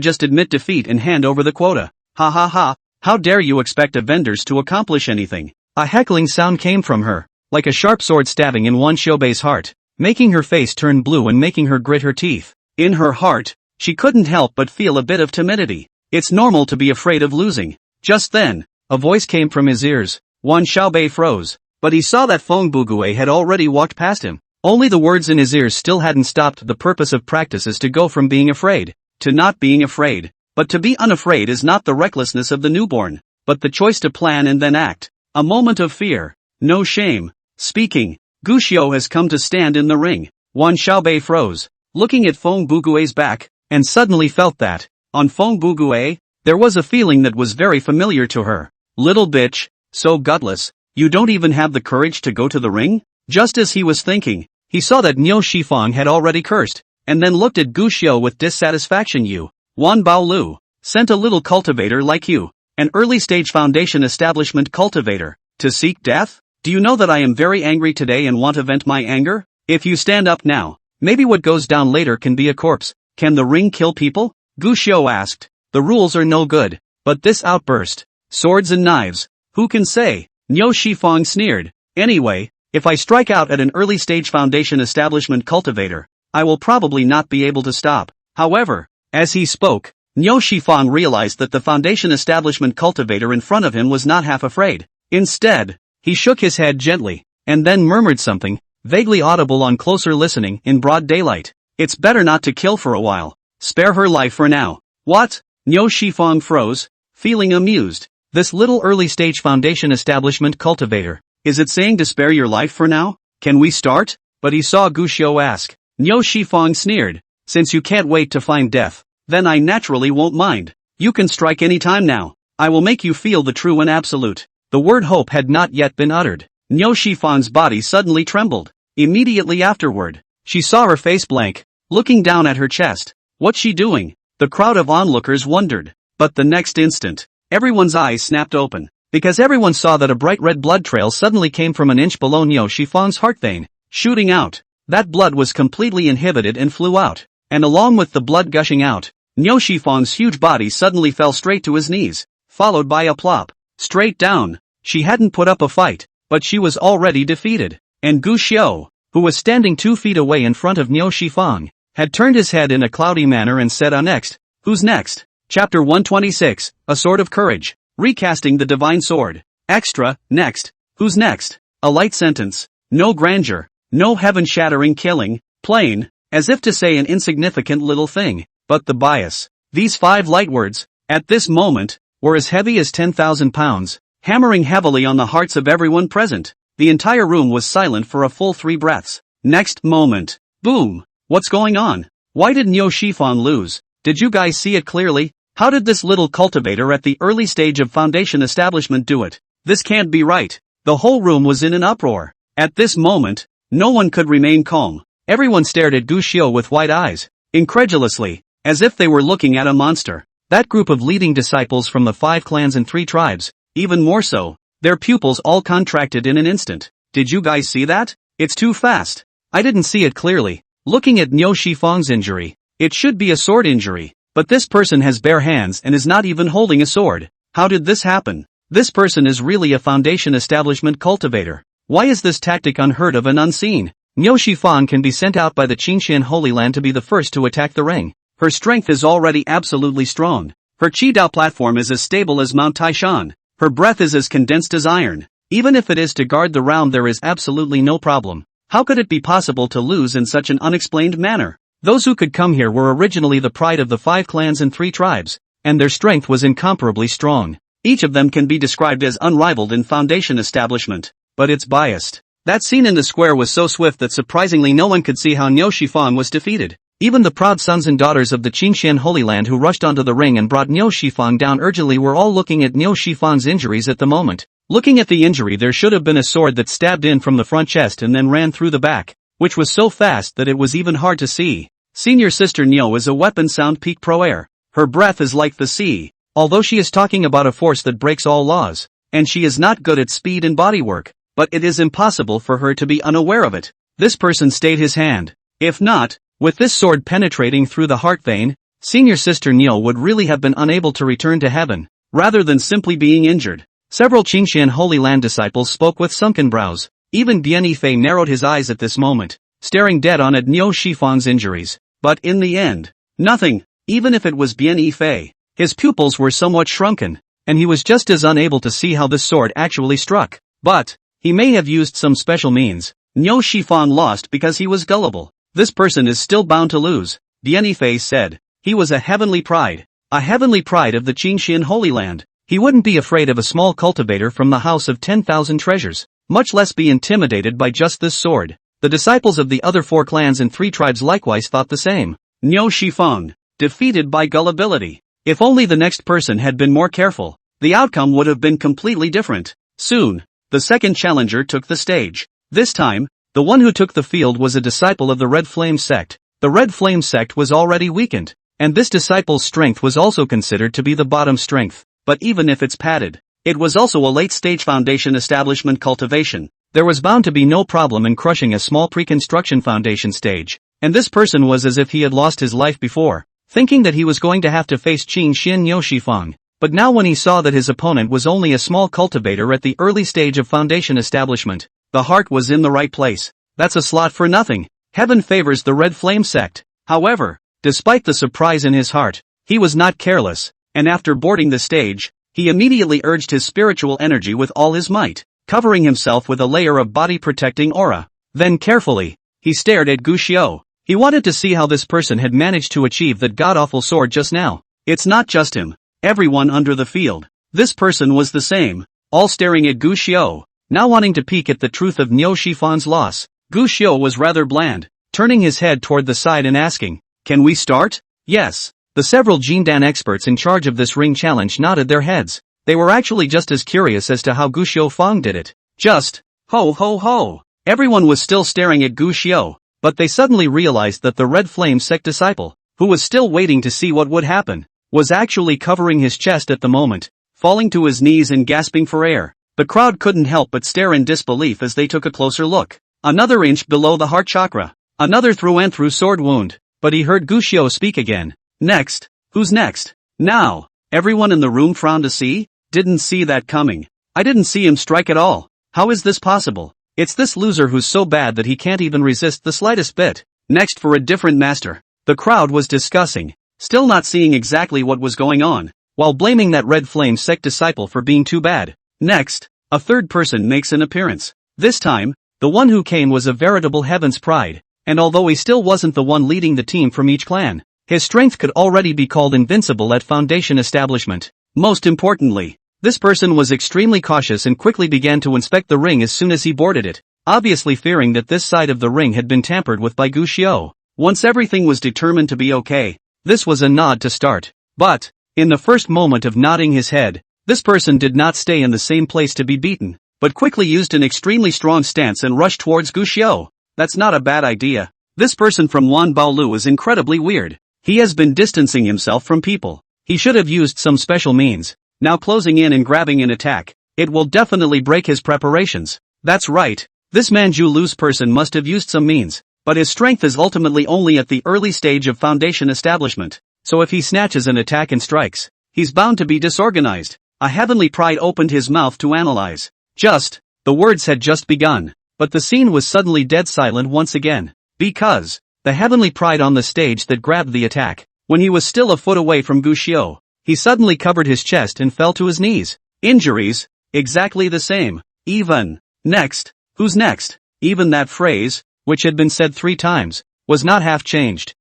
just admit defeat and hand over the quota? Ha ha ha, how dare you expect vendors to accomplish anything? A heckling sound came from her, like a sharp sword stabbing in Wan Xiaobei's heart, making her face turn blue and making her grit her teeth. In her heart, she couldn't help but feel a bit of timidity. It's normal to be afraid of losing. Just then, a voice came from his ears. Wan Xiaobei froze, but he saw that Feng Bugui had already walked past him. Only the words in his ears still hadn't stopped. The purpose of practice is to go from being afraid to not being afraid. But to be unafraid is not the recklessness of the newborn, but the choice to plan and then act. A moment of fear, no shame. Speaking, Gu Xiao has come to stand in the ring. Wan Xiaobei froze, looking at Feng Bugui's back, and suddenly felt that, on Feng Bugui, there was a feeling that was very familiar to her. Little bitch, so gutless, you don't even have the courage to go to the ring? Just as he was thinking, he saw that Niu Shifeng had already cursed, and then looked at Gu Xiao with dissatisfaction. You, Wan Baolu, sent a little cultivator like you, an early-stage foundation establishment cultivator, to seek death? Do you know that I am very angry today and want to vent my anger? If you stand up now, maybe what goes down later can be a corpse. Can the ring kill people? Gu Xiao asked. The rules are no good, but this outburst, swords and knives, who can say? Niu Shifeng sneered. Anyway, if I strike out at an early-stage foundation establishment cultivator, I will probably not be able to stop. However, as he spoke, Niu Shifeng realized that the foundation establishment cultivator in front of him was not half afraid. Instead, he shook his head gently, and then murmured something, vaguely audible on closer listening, in broad daylight. It's better not to kill for a while. Spare her life for now. What? Niu Shifeng froze, feeling amused. This little early-stage foundation establishment cultivator, is it saying to spare your life for now? Can we start? But he saw Gu Xiao ask. Niu Shifeng sneered. Since you can't wait to find death, then I naturally won't mind. You can strike any time now. I will make you feel the true and absolute. The word hope had not yet been uttered. Niu Shifeng's body suddenly trembled. Immediately afterward, she saw her face blank, looking down at her chest. What's she doing? The crowd of onlookers wondered. But the next instant, everyone's eyes snapped open, because everyone saw that a bright red blood trail suddenly came from an inch below Niu Shifeng's heart vein, shooting out. That blood was completely inhibited and flew out. And along with the blood gushing out, Niu Shifang's huge body suddenly fell straight to his knees, followed by a plop. Straight down. She hadn't put up a fight, but she was already defeated. And Gu Xiu, who was standing 2 feet away in front of Niu Shifang, had turned his head in a cloudy manner and said, next. Who's next? Chapter 126, A Sword of Courage. Recasting the Divine Sword. Extra, next. Who's next? A light sentence. No grandeur. No heaven-shattering killing. Plain, as if to say an insignificant little thing. But the bias. These 5 light words, at this moment, were as heavy as 10,000 pounds, hammering heavily on the hearts of everyone present. The entire room was silent for a full 3 breaths. Next moment. Boom! What's going on? Why did Niu Shifang lose? Did you guys see it clearly? How did this little cultivator at the early stage of foundation establishment do it? This can't be right. The whole room was in an uproar. At this moment, no one could remain calm. Everyone stared at Gu Xiu with wide eyes, incredulously, as if they were looking at a monster. That group of leading disciples from the 5 clans and 3 tribes, even more so, their pupils all contracted in an instant. Did you guys see that? It's too fast. I didn't see it clearly. Looking at Niu Shifang's injury, it should be a sword injury, but this person has bare hands and is not even holding a sword. How did this happen? This person is really a foundation establishment cultivator. Why is this tactic unheard of and unseen? Niu Shifang can be sent out by the Qingxian Holy Land to be the first to attack the ring. Her strength is already absolutely strong. Her Qi Dao platform is as stable as Mount Taishan. Her breath is as condensed as iron. Even if it is to guard the round, there is absolutely no problem. How could it be possible to lose in such an unexplained manner? Those who could come here were originally the pride of the 5 clans and 3 tribes, and their strength was incomparably strong. Each of them can be described as unrivaled in foundation establishment, but it's biased. That scene in the square was so swift that surprisingly no one could see how Niu Shifang was defeated. Even the proud sons and daughters of the Qingxian Holy Land who rushed onto the ring and brought Niu Shifang down urgently were all looking at Niu Shifang's injuries at the moment. Looking at the injury, there should have been a sword that stabbed in from the front chest and then ran through the back, which was so fast that it was even hard to see. Senior sister Niu is a weapon sound peak pro air. Her breath is like the sea, although she is talking about a force that breaks all laws, and she is not good at speed and bodywork. But it is impossible for her to be unaware of it. This person stayed his hand. If not, with this sword penetrating through the heart vein, senior sister Niu would really have been unable to return to heaven, rather than simply being injured. Several Qingxian Holy Land disciples spoke with sunken brows. Even Bian Yifei narrowed his eyes at this moment, staring dead on at Niu Shifang's injuries. But in the end, nothing. Even if it was Bian Yifei, his pupils were somewhat shrunken, and he was just as unable to see how this sword actually struck. But he may have used some special means. Niu Shifang lost because he was gullible. This person is still bound to lose, Bian Yifei said. He was a heavenly pride of the Qingxian Holy Land. He wouldn't be afraid of a small cultivator from the house of 10,000 treasures, much less be intimidated by just this sword. The disciples of the other 4 clans and 3 tribes likewise thought the same. Niu Shifang, defeated by gullibility. If only the next person had been more careful, the outcome would have been completely different. Soon, the second challenger took the stage. This time, the one who took the field was a disciple of the Red Flame sect. The Red Flame sect was already weakened, and this disciple's strength was also considered to be the bottom strength. But even if it's padded, it was also a late-stage foundation establishment cultivation. There was bound to be no problem in crushing a small pre-construction foundation stage, and this person was as if he had lost his life before, thinking that he was going to have to face Qingxian Niu Shifang. But now when he saw that his opponent was only a small cultivator at the early stage of foundation establishment, the heart was in the right place. That's a slot for nothing. Heaven favors the Red Flame sect. However, despite the surprise in his heart, he was not careless, and after boarding the stage, he immediately urged his spiritual energy with all his might, covering himself with a layer of body-protecting aura. Then carefully, he stared at Gu Xiu. He wanted to see how this person had managed to achieve that god-awful sword just now. It's not just him. Everyone under the field. This person was the same, all staring at Gu Xiu, now wanting to peek at the truth of Niu Shifang's loss. Gu Xiu was rather bland, turning his head toward the side and asking, "Can we start?" Yes. The several Jindan experts in charge of this ring challenge nodded their heads. They were actually just as curious as to how Gu Xiufang did it. Just, ho ho ho. Everyone was still staring at Gu Xiu, but they suddenly realized that the Red Flame sect disciple, who was still waiting to see what would happen, was actually covering his chest at the moment, falling to his knees and gasping for air. The crowd couldn't help but stare in disbelief as they took a closer look. Another inch below the heart chakra. Another through and through sword wound. But he heard Guxiu speak again. Next. Who's next? Now. Everyone in the room frowned to see? Didn't see that coming. I didn't see him strike at all. How is this possible? It's this loser who's so bad that he can't even resist the slightest bit. Next for a different master. The crowd was discussing, still not seeing exactly what was going on, while blaming that red flame sect disciple for being too bad. Next, a third person makes an appearance. This time, the one who came was a veritable heaven's pride, and although he still wasn't the one leading the team from each clan, his strength could already be called invincible at Foundation establishment. Most importantly, this person was extremely cautious and quickly began to inspect the ring as soon as he boarded it, obviously fearing that this side of the ring had been tampered with by Guxiu. Once everything was determined to be okay, this was a nod to start. But, in the first moment of nodding his head, this person did not stay in the same place to be beaten, but quickly used an extremely strong stance and rushed towards Guxiu. That's not a bad idea. This person from Wan Baolu is incredibly weird. He has been distancing himself from people. He should have used some special means. Now closing in and grabbing an attack. It will definitely break his preparations. That's right. This Manju loose person must have used some means. But his strength is ultimately only at the early stage of Foundation establishment. So if he snatches an attack and strikes, he's bound to be disorganized. A heavenly pride opened his mouth to analyze. The words had just begun. But the scene was suddenly dead silent once again. Because, the heavenly pride on the stage that grabbed the attack, when he was still a foot away from Guxiu, he suddenly covered his chest and fell to his knees. Injuries? Exactly the same. Even. Next. Who's next? Even that phrase, which had been said 3 times, was not half changed.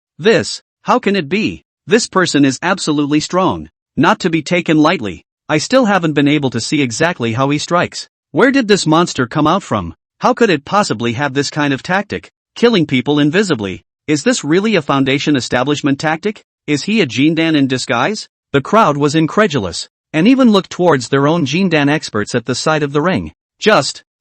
How can it be? This person is absolutely strong. Not to be taken lightly. I still haven't been able to see exactly how he strikes. Where did this monster come out from? How could it possibly have this kind of tactic? Killing people invisibly. Is this really a Foundation establishment tactic? Is he a Jindan in disguise? The crowd was incredulous, and even looked towards their own Jindan experts at the side of the ring.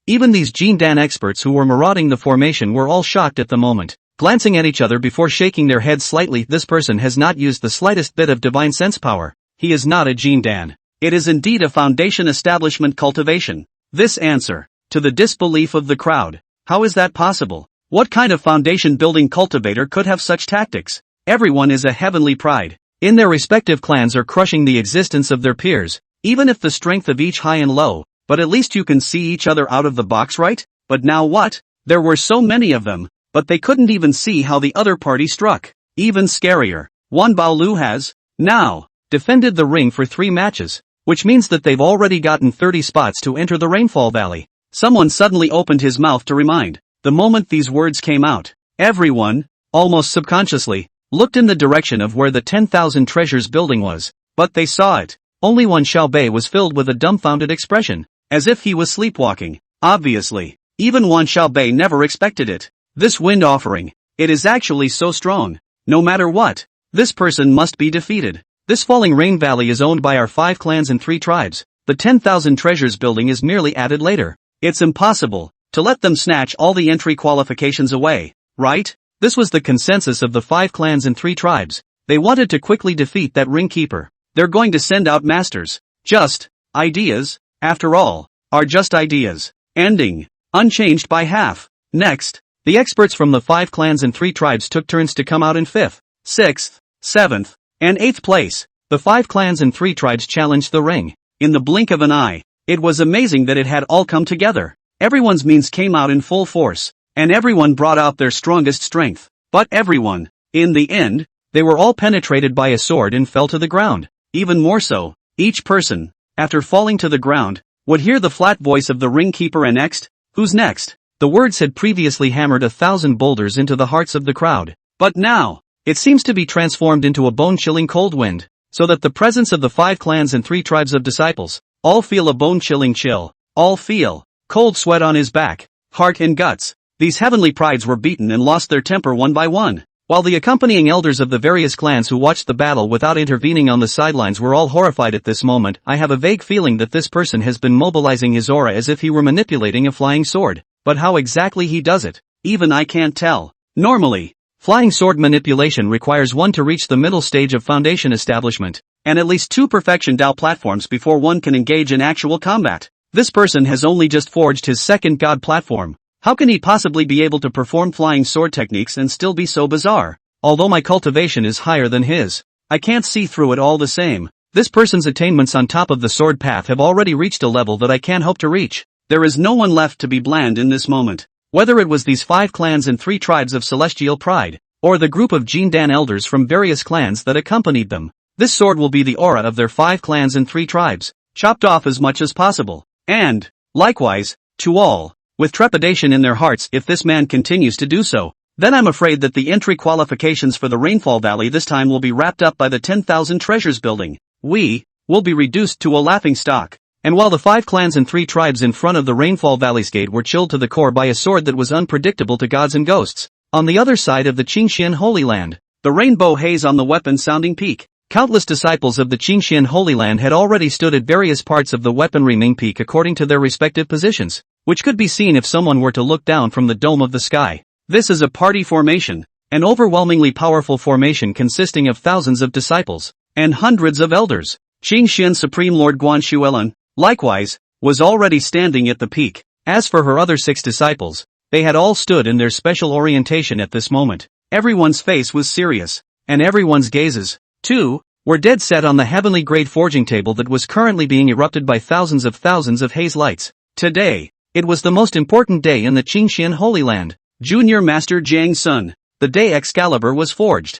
Even these Jindan experts who were marauding the formation were all shocked at the moment, glancing at each other before shaking their heads slightly. This person has not used the slightest bit of divine sense power. He is not a Jindan. It is indeed a Foundation establishment cultivation. This answer, to the disbelief of the crowd. How is that possible? What kind of foundation building cultivator could have such tactics? Everyone is a heavenly pride. In their respective clans are crushing the existence of their peers, even if the strength of each high and low. But at least you can see each other out of the box, right? But now what? There were so many of them, but they couldn't even see how the other party struck. Even scarier, Wan Baolu has, now, defended the ring for 3 matches, which means that they've already gotten 30 spots to enter the Rainfall Valley. Someone suddenly opened his mouth to remind. The moment these words came out, everyone, almost subconsciously, looked in the direction of where the 10,000 treasures building was, but they saw it. Only Wan Xiaobei was filled with a dumbfounded expression. As if he was sleepwalking. Obviously, even Wan Xiaobei never expected it. This wind offering, it is actually so strong. No matter what, this person must be defeated. This falling rain valley is owned by our 5 clans and 3 tribes. The 10,000 treasures building is merely added later. It's impossible to let them snatch all the entry qualifications away, right? This was the consensus of the 5 clans and 3 tribes. They wanted to quickly defeat that ring keeper. They're going to send out masters. Ideas. After all, are just ideas. Ending. Unchanged by half. Next, the experts from the 5 clans and 3 tribes took turns to come out in 5th, 6th, 7th, and 8th place. The 5 clans and 3 tribes challenged the ring. In the blink of an eye, it was amazing that it had all come together. Everyone's means came out in full force, and everyone brought out their strongest strength. But everyone, in the end, they were all penetrated by a sword and fell to the ground. Even more so, each person, after falling to the ground, would hear the flat voice of the ring keeper. And next? Who's next? The words had previously hammered 1,000 boulders into the hearts of the crowd. But now, it seems to be transformed into a bone-chilling cold wind, so that the presence of the 5 clans and 3 tribes of disciples, all feel a bone-chilling chill, all feel cold sweat on his back, heart and guts. These heavenly prides were beaten and lost their temper one by one, while the accompanying elders of the various clans who watched the battle without intervening on the sidelines were all horrified at this moment. I have a vague feeling that this person has been mobilizing his aura as if he were manipulating a flying sword, but how exactly he does it, even I can't tell. Normally, flying sword manipulation requires one to reach the middle stage of foundation establishment, and at least 2 perfection Dao platforms before one can engage in actual combat. This person has only just forged his 2nd god platform, How can he possibly be able to perform flying sword techniques and still be so bizarre? Although my cultivation is higher than his, I can't see through it all the same. This person's attainments on top of the sword path have already reached a level that I can't hope to reach. There is no one left to be bland in this moment. Whether it was these 5 clans and 3 tribes of celestial pride, or the group of Jindan elders from various clans that accompanied them, this sword will be the aura of their 5 clans and 3 tribes, chopped off as much as possible. And, likewise, to all, with trepidation in their hearts if this man continues to do so, then I'm afraid that the entry qualifications for the Rainfall Valley this time will be wrapped up by the 10,000 treasures building. We will be reduced to a laughingstock. And while the 5 clans and 3 tribes in front of the Rainfall Valley's gate were chilled to the core by a sword that was unpredictable to gods and ghosts, on the other side of the Qingxian Holy Land, the rainbow haze on the weapon-sounding peak, countless disciples of the Qingxian Holy Land had already stood at various parts of the weaponry Ming peak according to their respective positions, which could be seen if someone were to look down from the dome of the sky. This is a party formation, an overwhelmingly powerful formation consisting of thousands of disciples, and hundreds of elders. Qingxian Supreme Lord Guan Shuelan, likewise, was already standing at the peak. As for her other 6 disciples, they had all stood in their special orientation at this moment. Everyone's face was serious, and everyone's gazes, too, were dead set on the heavenly grade forging table that was currently being erupted by thousands of haze lights. Today, it was the most important day in the Qingxian Holy Land. Junior Master Jiang Sun, the day Excalibur was forged.